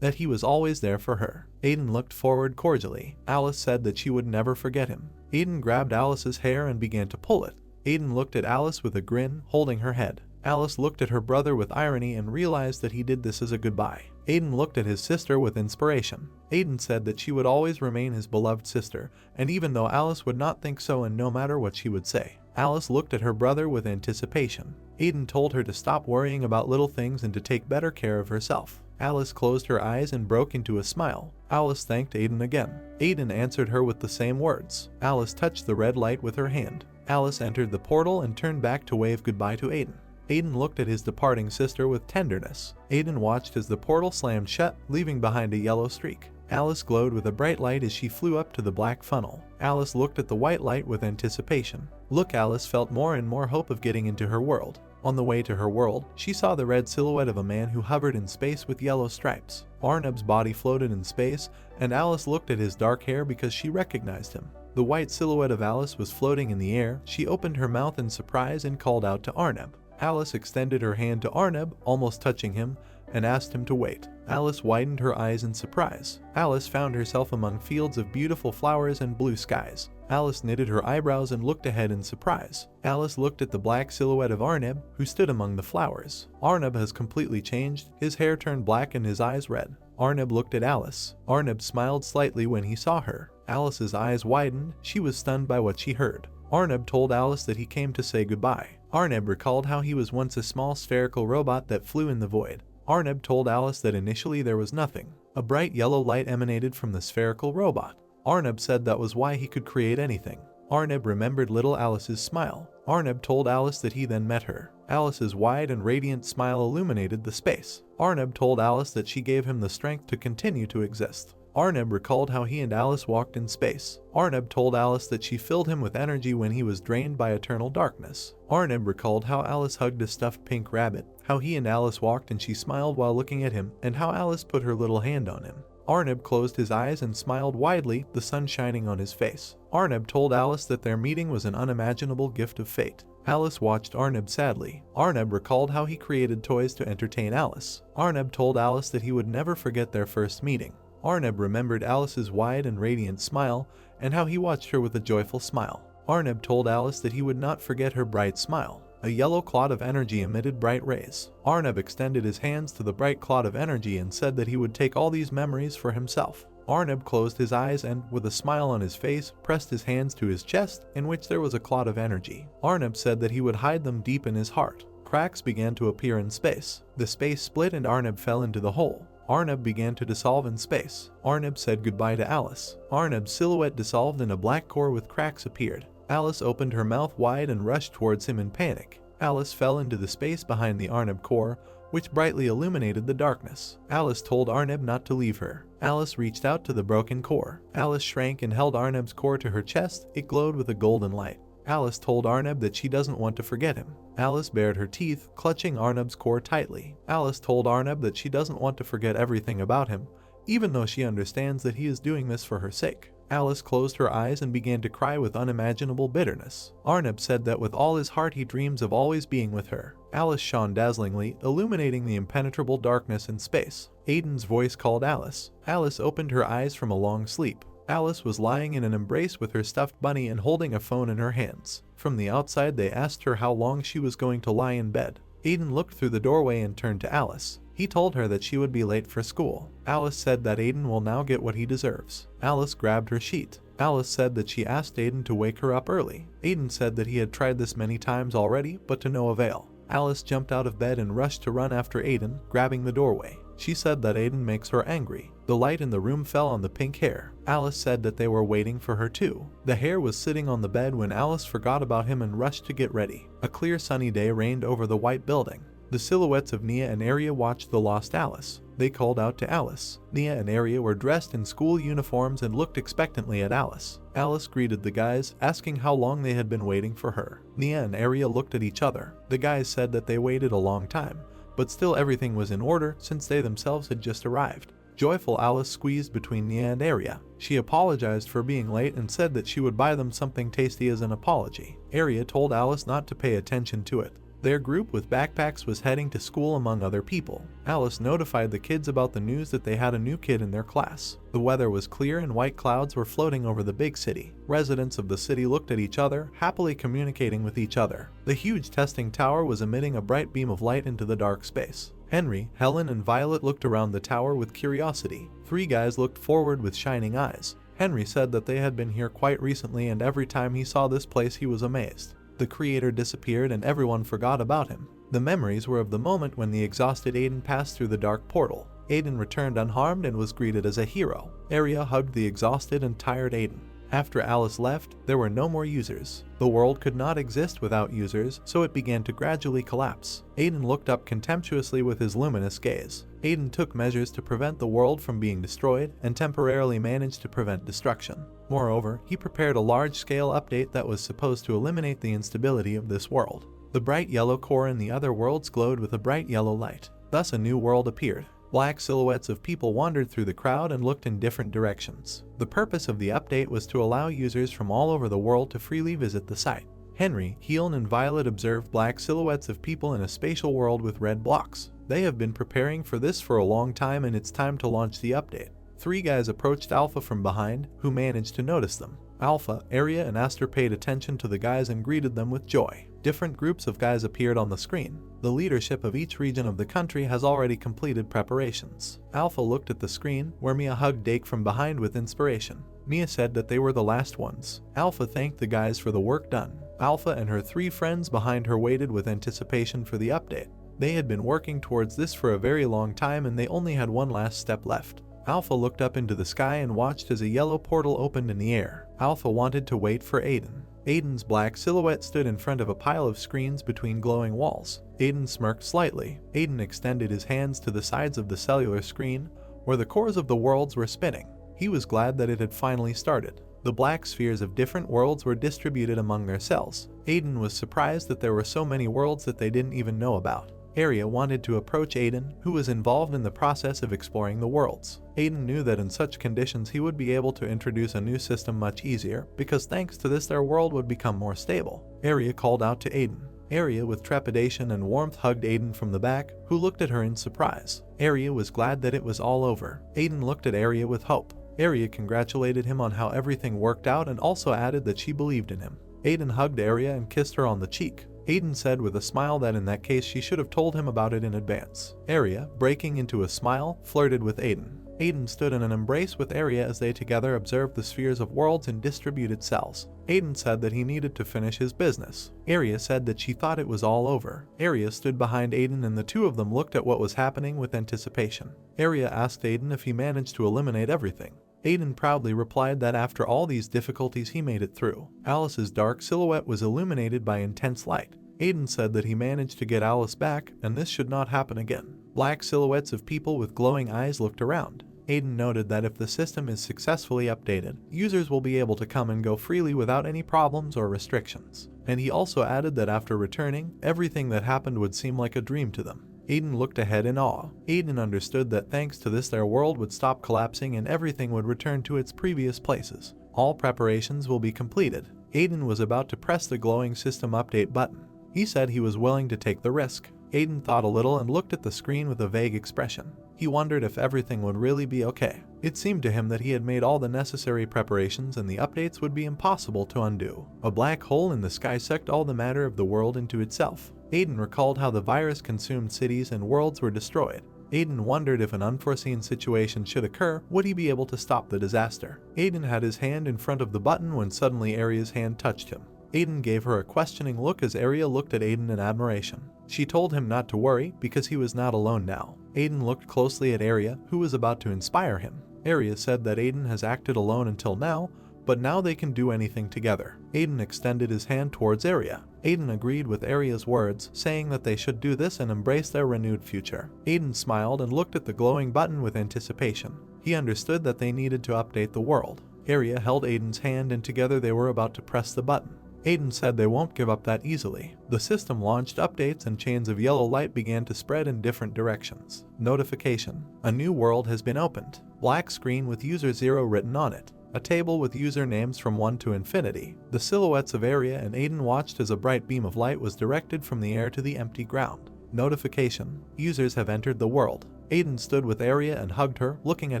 that he was always there for her. Aiden looked forward cordially. Alice said that she would never forget him. Aiden grabbed Alice's hair and began to pull it. Aiden looked at Alice with a grin, holding her head. Alice looked at her brother with irony and realized that he did this as a goodbye. Aiden looked at his sister with inspiration. Aiden said that she would always remain his beloved sister, and even though Alice would not think so and no matter what she would say. Alice looked at her brother with anticipation. Aiden told her to stop worrying about little things and to take better care of herself. Alice closed her eyes and broke into a smile. Alice thanked Aiden again. Aiden answered her with the same words. Alice touched the red light with her hand. Alice entered the portal and turned back to wave goodbye to Aiden. Aiden looked at his departing sister with tenderness. Aiden watched as the portal slammed shut, leaving behind a yellow streak. Alice glowed with a bright light as she flew up to the black funnel. Alice looked at the white light with anticipation. Look, Alice felt more and more hope of getting into her world. On the way to her world, she saw the red silhouette of a man who hovered in space with yellow stripes. Arnab's body floated in space, and Alice looked at his dark hair because she recognized him. The white silhouette of Alice was floating in the air. She opened her mouth in surprise and called out to Arnab. Alice extended her hand to Arnab, almost touching him, and asked him to wait. Alice widened her eyes in surprise. Alice found herself among fields of beautiful flowers and blue skies. Alice knitted her eyebrows and looked ahead in surprise. Alice looked at the black silhouette of Arnab, who stood among the flowers. Arnab has completely changed. His hair turned black and his eyes red. Arnab looked at Alice. Arnab smiled slightly when he saw her. Alice's eyes widened. She was stunned by what she heard. Arnab told Alice that he came to say goodbye. Arnab recalled how he was once a small spherical robot that flew in the void. Arnab told Alice that initially there was nothing. A bright yellow light emanated from the spherical robot. Arnab said that was why he could create anything. Arnab remembered little Alice's smile. Arnab told Alice that he then met her. Alice's wide and radiant smile illuminated the space. Arnab told Alice that she gave him the strength to continue to exist. Arnab recalled how he and Alice walked in space. Arnab told Alice that she filled him with energy when he was drained by eternal darkness. Arnab recalled how Alice hugged a stuffed pink rabbit, how he and Alice walked and she smiled while looking at him, and how Alice put her little hand on him. Arnab closed his eyes and smiled widely, the sun shining on his face. Arnab told Alice that their meeting was an unimaginable gift of fate. Alice watched Arnab sadly. Arnab recalled how he created toys to entertain Alice. Arnab told Alice that he would never forget their first meeting. Arnab remembered Alice's wide and radiant smile and how he watched her with a joyful smile. Arnab told Alice that he would not forget her bright smile. A yellow cloud of energy emitted bright rays. Arnab extended his hands to the bright cloud of energy and said that he would take all these memories for himself. Arnab closed his eyes and, with a smile on his face, pressed his hands to his chest, in which there was a cloud of energy. Arnab said that he would hide them deep in his heart. Cracks began to appear in space. The space split and Arnab fell into the hole. Arnab began to dissolve in space. Arnab said goodbye to Alice. Arnab's silhouette dissolved and a black core with cracks appeared. Alice opened her mouth wide and rushed towards him in panic. Alice fell into the space behind the Arnab core, which brightly illuminated the darkness. Alice told Arnab not to leave her. Alice reached out to the broken core. Alice shrank and held Arnab's core to her chest. It glowed with a golden light. Alice told Arnab that she doesn't want to forget him. Alice bared her teeth, clutching Arnab's core tightly. Alice told Arnab that she doesn't want to forget everything about him, even though she understands that he is doing this for her sake. Alice closed her eyes and began to cry with unimaginable bitterness. Arnab said that with all his heart he dreams of always being with her. Alice shone dazzlingly, illuminating the impenetrable darkness in space. Aiden's voice called Alice. Alice opened her eyes from a long sleep. Alice was lying in an embrace with her stuffed bunny and holding a phone in her hands. From the outside they asked her how long she was going to lie in bed. Aiden looked through the doorway and turned to Alice. He told her that she would be late for school. Alice said that Aiden will now get what he deserves. Alice grabbed her sheet. Alice said that she asked Aiden to wake her up early. Aiden said that he had tried this many times already, but to no avail. Alice jumped out of bed and rushed to run after Aiden, grabbing the doorway. She said that Aiden makes her angry. The light in the room fell on the pink hair. Alice said that they were waiting for her too. The hair was sitting on the bed when Alice forgot about him and rushed to get ready. A clear sunny day reigned over the white building. The silhouettes of Nia and Arya watched the lost Alice. They called out to Alice. Nia and Arya were dressed in school uniforms and looked expectantly at Alice. Alice greeted the guys, asking how long they had been waiting for her. Nia and Arya looked at each other. The guys said that they waited a long time, but still everything was in order since they themselves had just arrived. Joyful Alice squeezed between Nia and Arya. She apologized for being late and said that she would buy them something tasty as an apology. Arya told Alice not to pay attention to it. Their group with backpacks was heading to school among other people. Alice notified the kids about the news that they had a new kid in their class. The weather was clear and white clouds were floating over the big city. Residents of the city looked at each other, happily communicating with each other. The huge testing tower was emitting a bright beam of light into the dark space. Henry, Helen, and Violet looked around the tower with curiosity. Three guys looked forward with shining eyes. Henry said that they had been here quite recently and every time he saw this place he was amazed. The creator disappeared and everyone forgot about him. The memories were of the moment when the exhausted Aiden passed through the dark portal. Aiden returned unharmed and was greeted as a hero. Area hugged the exhausted and tired Aiden. After Alice left, there were no more users. The world could not exist without users, so it began to gradually collapse. Aiden looked up contemptuously with his luminous gaze. Aiden took measures to prevent the world from being destroyed and temporarily managed to prevent destruction. Moreover, he prepared a large-scale update that was supposed to eliminate the instability of this world. The bright yellow core in the other worlds glowed with a bright yellow light. Thus a new world appeared. Black silhouettes of people wandered through the crowd and looked in different directions. The purpose of the update was to allow users from all over the world to freely visit the site. Henry, Heeln, and Violet observed black silhouettes of people in a spatial world with red blocks. They have been preparing for this for a long time and it's time to launch the update. 3 guys approached Alpha from behind, who managed to notice them. Alpha, Arya, and Aster paid attention to the guys and greeted them with joy. Different groups of guys appeared on the screen. The leadership of each region of the country has already completed preparations. Alpha looked at the screen, where Mia hugged Dake from behind with inspiration. Mia said that they were the last ones. Alpha thanked the guys for the work done. Alpha and her 3 friends behind her waited with anticipation for the update. They had been working towards this for a very long time and they only had one last step left. Alpha looked up into the sky and watched as a yellow portal opened in the air. Alpha wanted to wait for Aiden. Aiden's black silhouette stood in front of a pile of screens between glowing walls. Aiden smirked slightly. Aiden extended his hands to the sides of the cellular screen, where the cores of the worlds were spinning. He was glad that it had finally started. The black spheres of different worlds were distributed among their cells. Aiden was surprised that there were so many worlds that they didn't even know about. Arya wanted to approach Aiden, who was involved in the process of exploring the worlds. Aiden knew that in such conditions he would be able to introduce a new system much easier, because thanks to this their world would become more stable. Arya called out to Aiden. Arya with trepidation and warmth hugged Aiden from the back, who looked at her in surprise. Arya was glad that it was all over. Aiden looked at Arya with hope. Arya congratulated him on how everything worked out and also added that she believed in him. Aiden hugged Arya and kissed her on the cheek. Aiden said with a smile that in that case she should have told him about it in advance. Arya, breaking into a smile, flirted with Aiden. Aiden stood in an embrace with Arya as they together observed the spheres of worlds in distributed cells. Aiden said that he needed to finish his business. Arya said that she thought it was all over. Arya stood behind Aiden and the two of them looked at what was happening with anticipation. Arya asked Aiden if he managed to eliminate everything. Aiden proudly replied that after all these difficulties he made it through. Alice's dark silhouette was illuminated by intense light. Aiden said that he managed to get Alice back and this should not happen again. Black silhouettes of people with glowing eyes looked around. Aiden noted that if the system is successfully updated, users will be able to come and go freely without any problems or restrictions. And he also added that after returning, everything that happened would seem like a dream to them. Aiden looked ahead in awe. Aiden understood that thanks to this their world would stop collapsing and everything would return to its previous places. All preparations will be completed. Aiden was about to press the glowing system update button. He said he was willing to take the risk. Aiden thought a little and looked at the screen with a vague expression. He wondered if everything would really be okay. It seemed to him that he had made all the necessary preparations and the updates would be impossible to undo. A black hole in the sky sucked all the matter of the world into itself. Aiden recalled how the virus consumed cities and worlds were destroyed. Aiden wondered if an unforeseen situation should occur, would he be able to stop the disaster? Aiden had his hand in front of the button when suddenly Arya's hand touched him. Aiden gave her a questioning look as Arya looked at Aiden in admiration. She told him not to worry because he was not alone now. Aiden looked closely at Arya, who was about to inspire him. Arya said that Aiden has acted alone until now, but now they can do anything together. Aiden extended his hand towards Arya. Aiden agreed with Arya's words, saying that they should do this and embrace their renewed future. Aiden smiled and looked at the glowing button with anticipation. He understood that they needed to update the world. Arya held Aiden's hand and together they were about to press the button. Aiden said they won't give up that easily. The system launched updates and chains of yellow light began to spread in different directions. Notification. A new world has been opened. Black screen with user 0 written on it. A table with usernames from 1 to infinity. The silhouettes of Arya and Aiden watched as a bright beam of light was directed from the air to the empty ground. Notification. Users have entered the world. Aiden stood with Arya and hugged her, looking at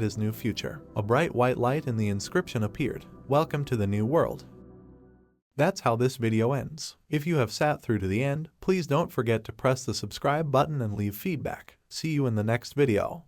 his new future. A bright white light and the inscription appeared. Welcome to the new world. That's how this video ends. If you have sat through to the end, please don't forget to press the subscribe button and leave feedback. See you in the next video.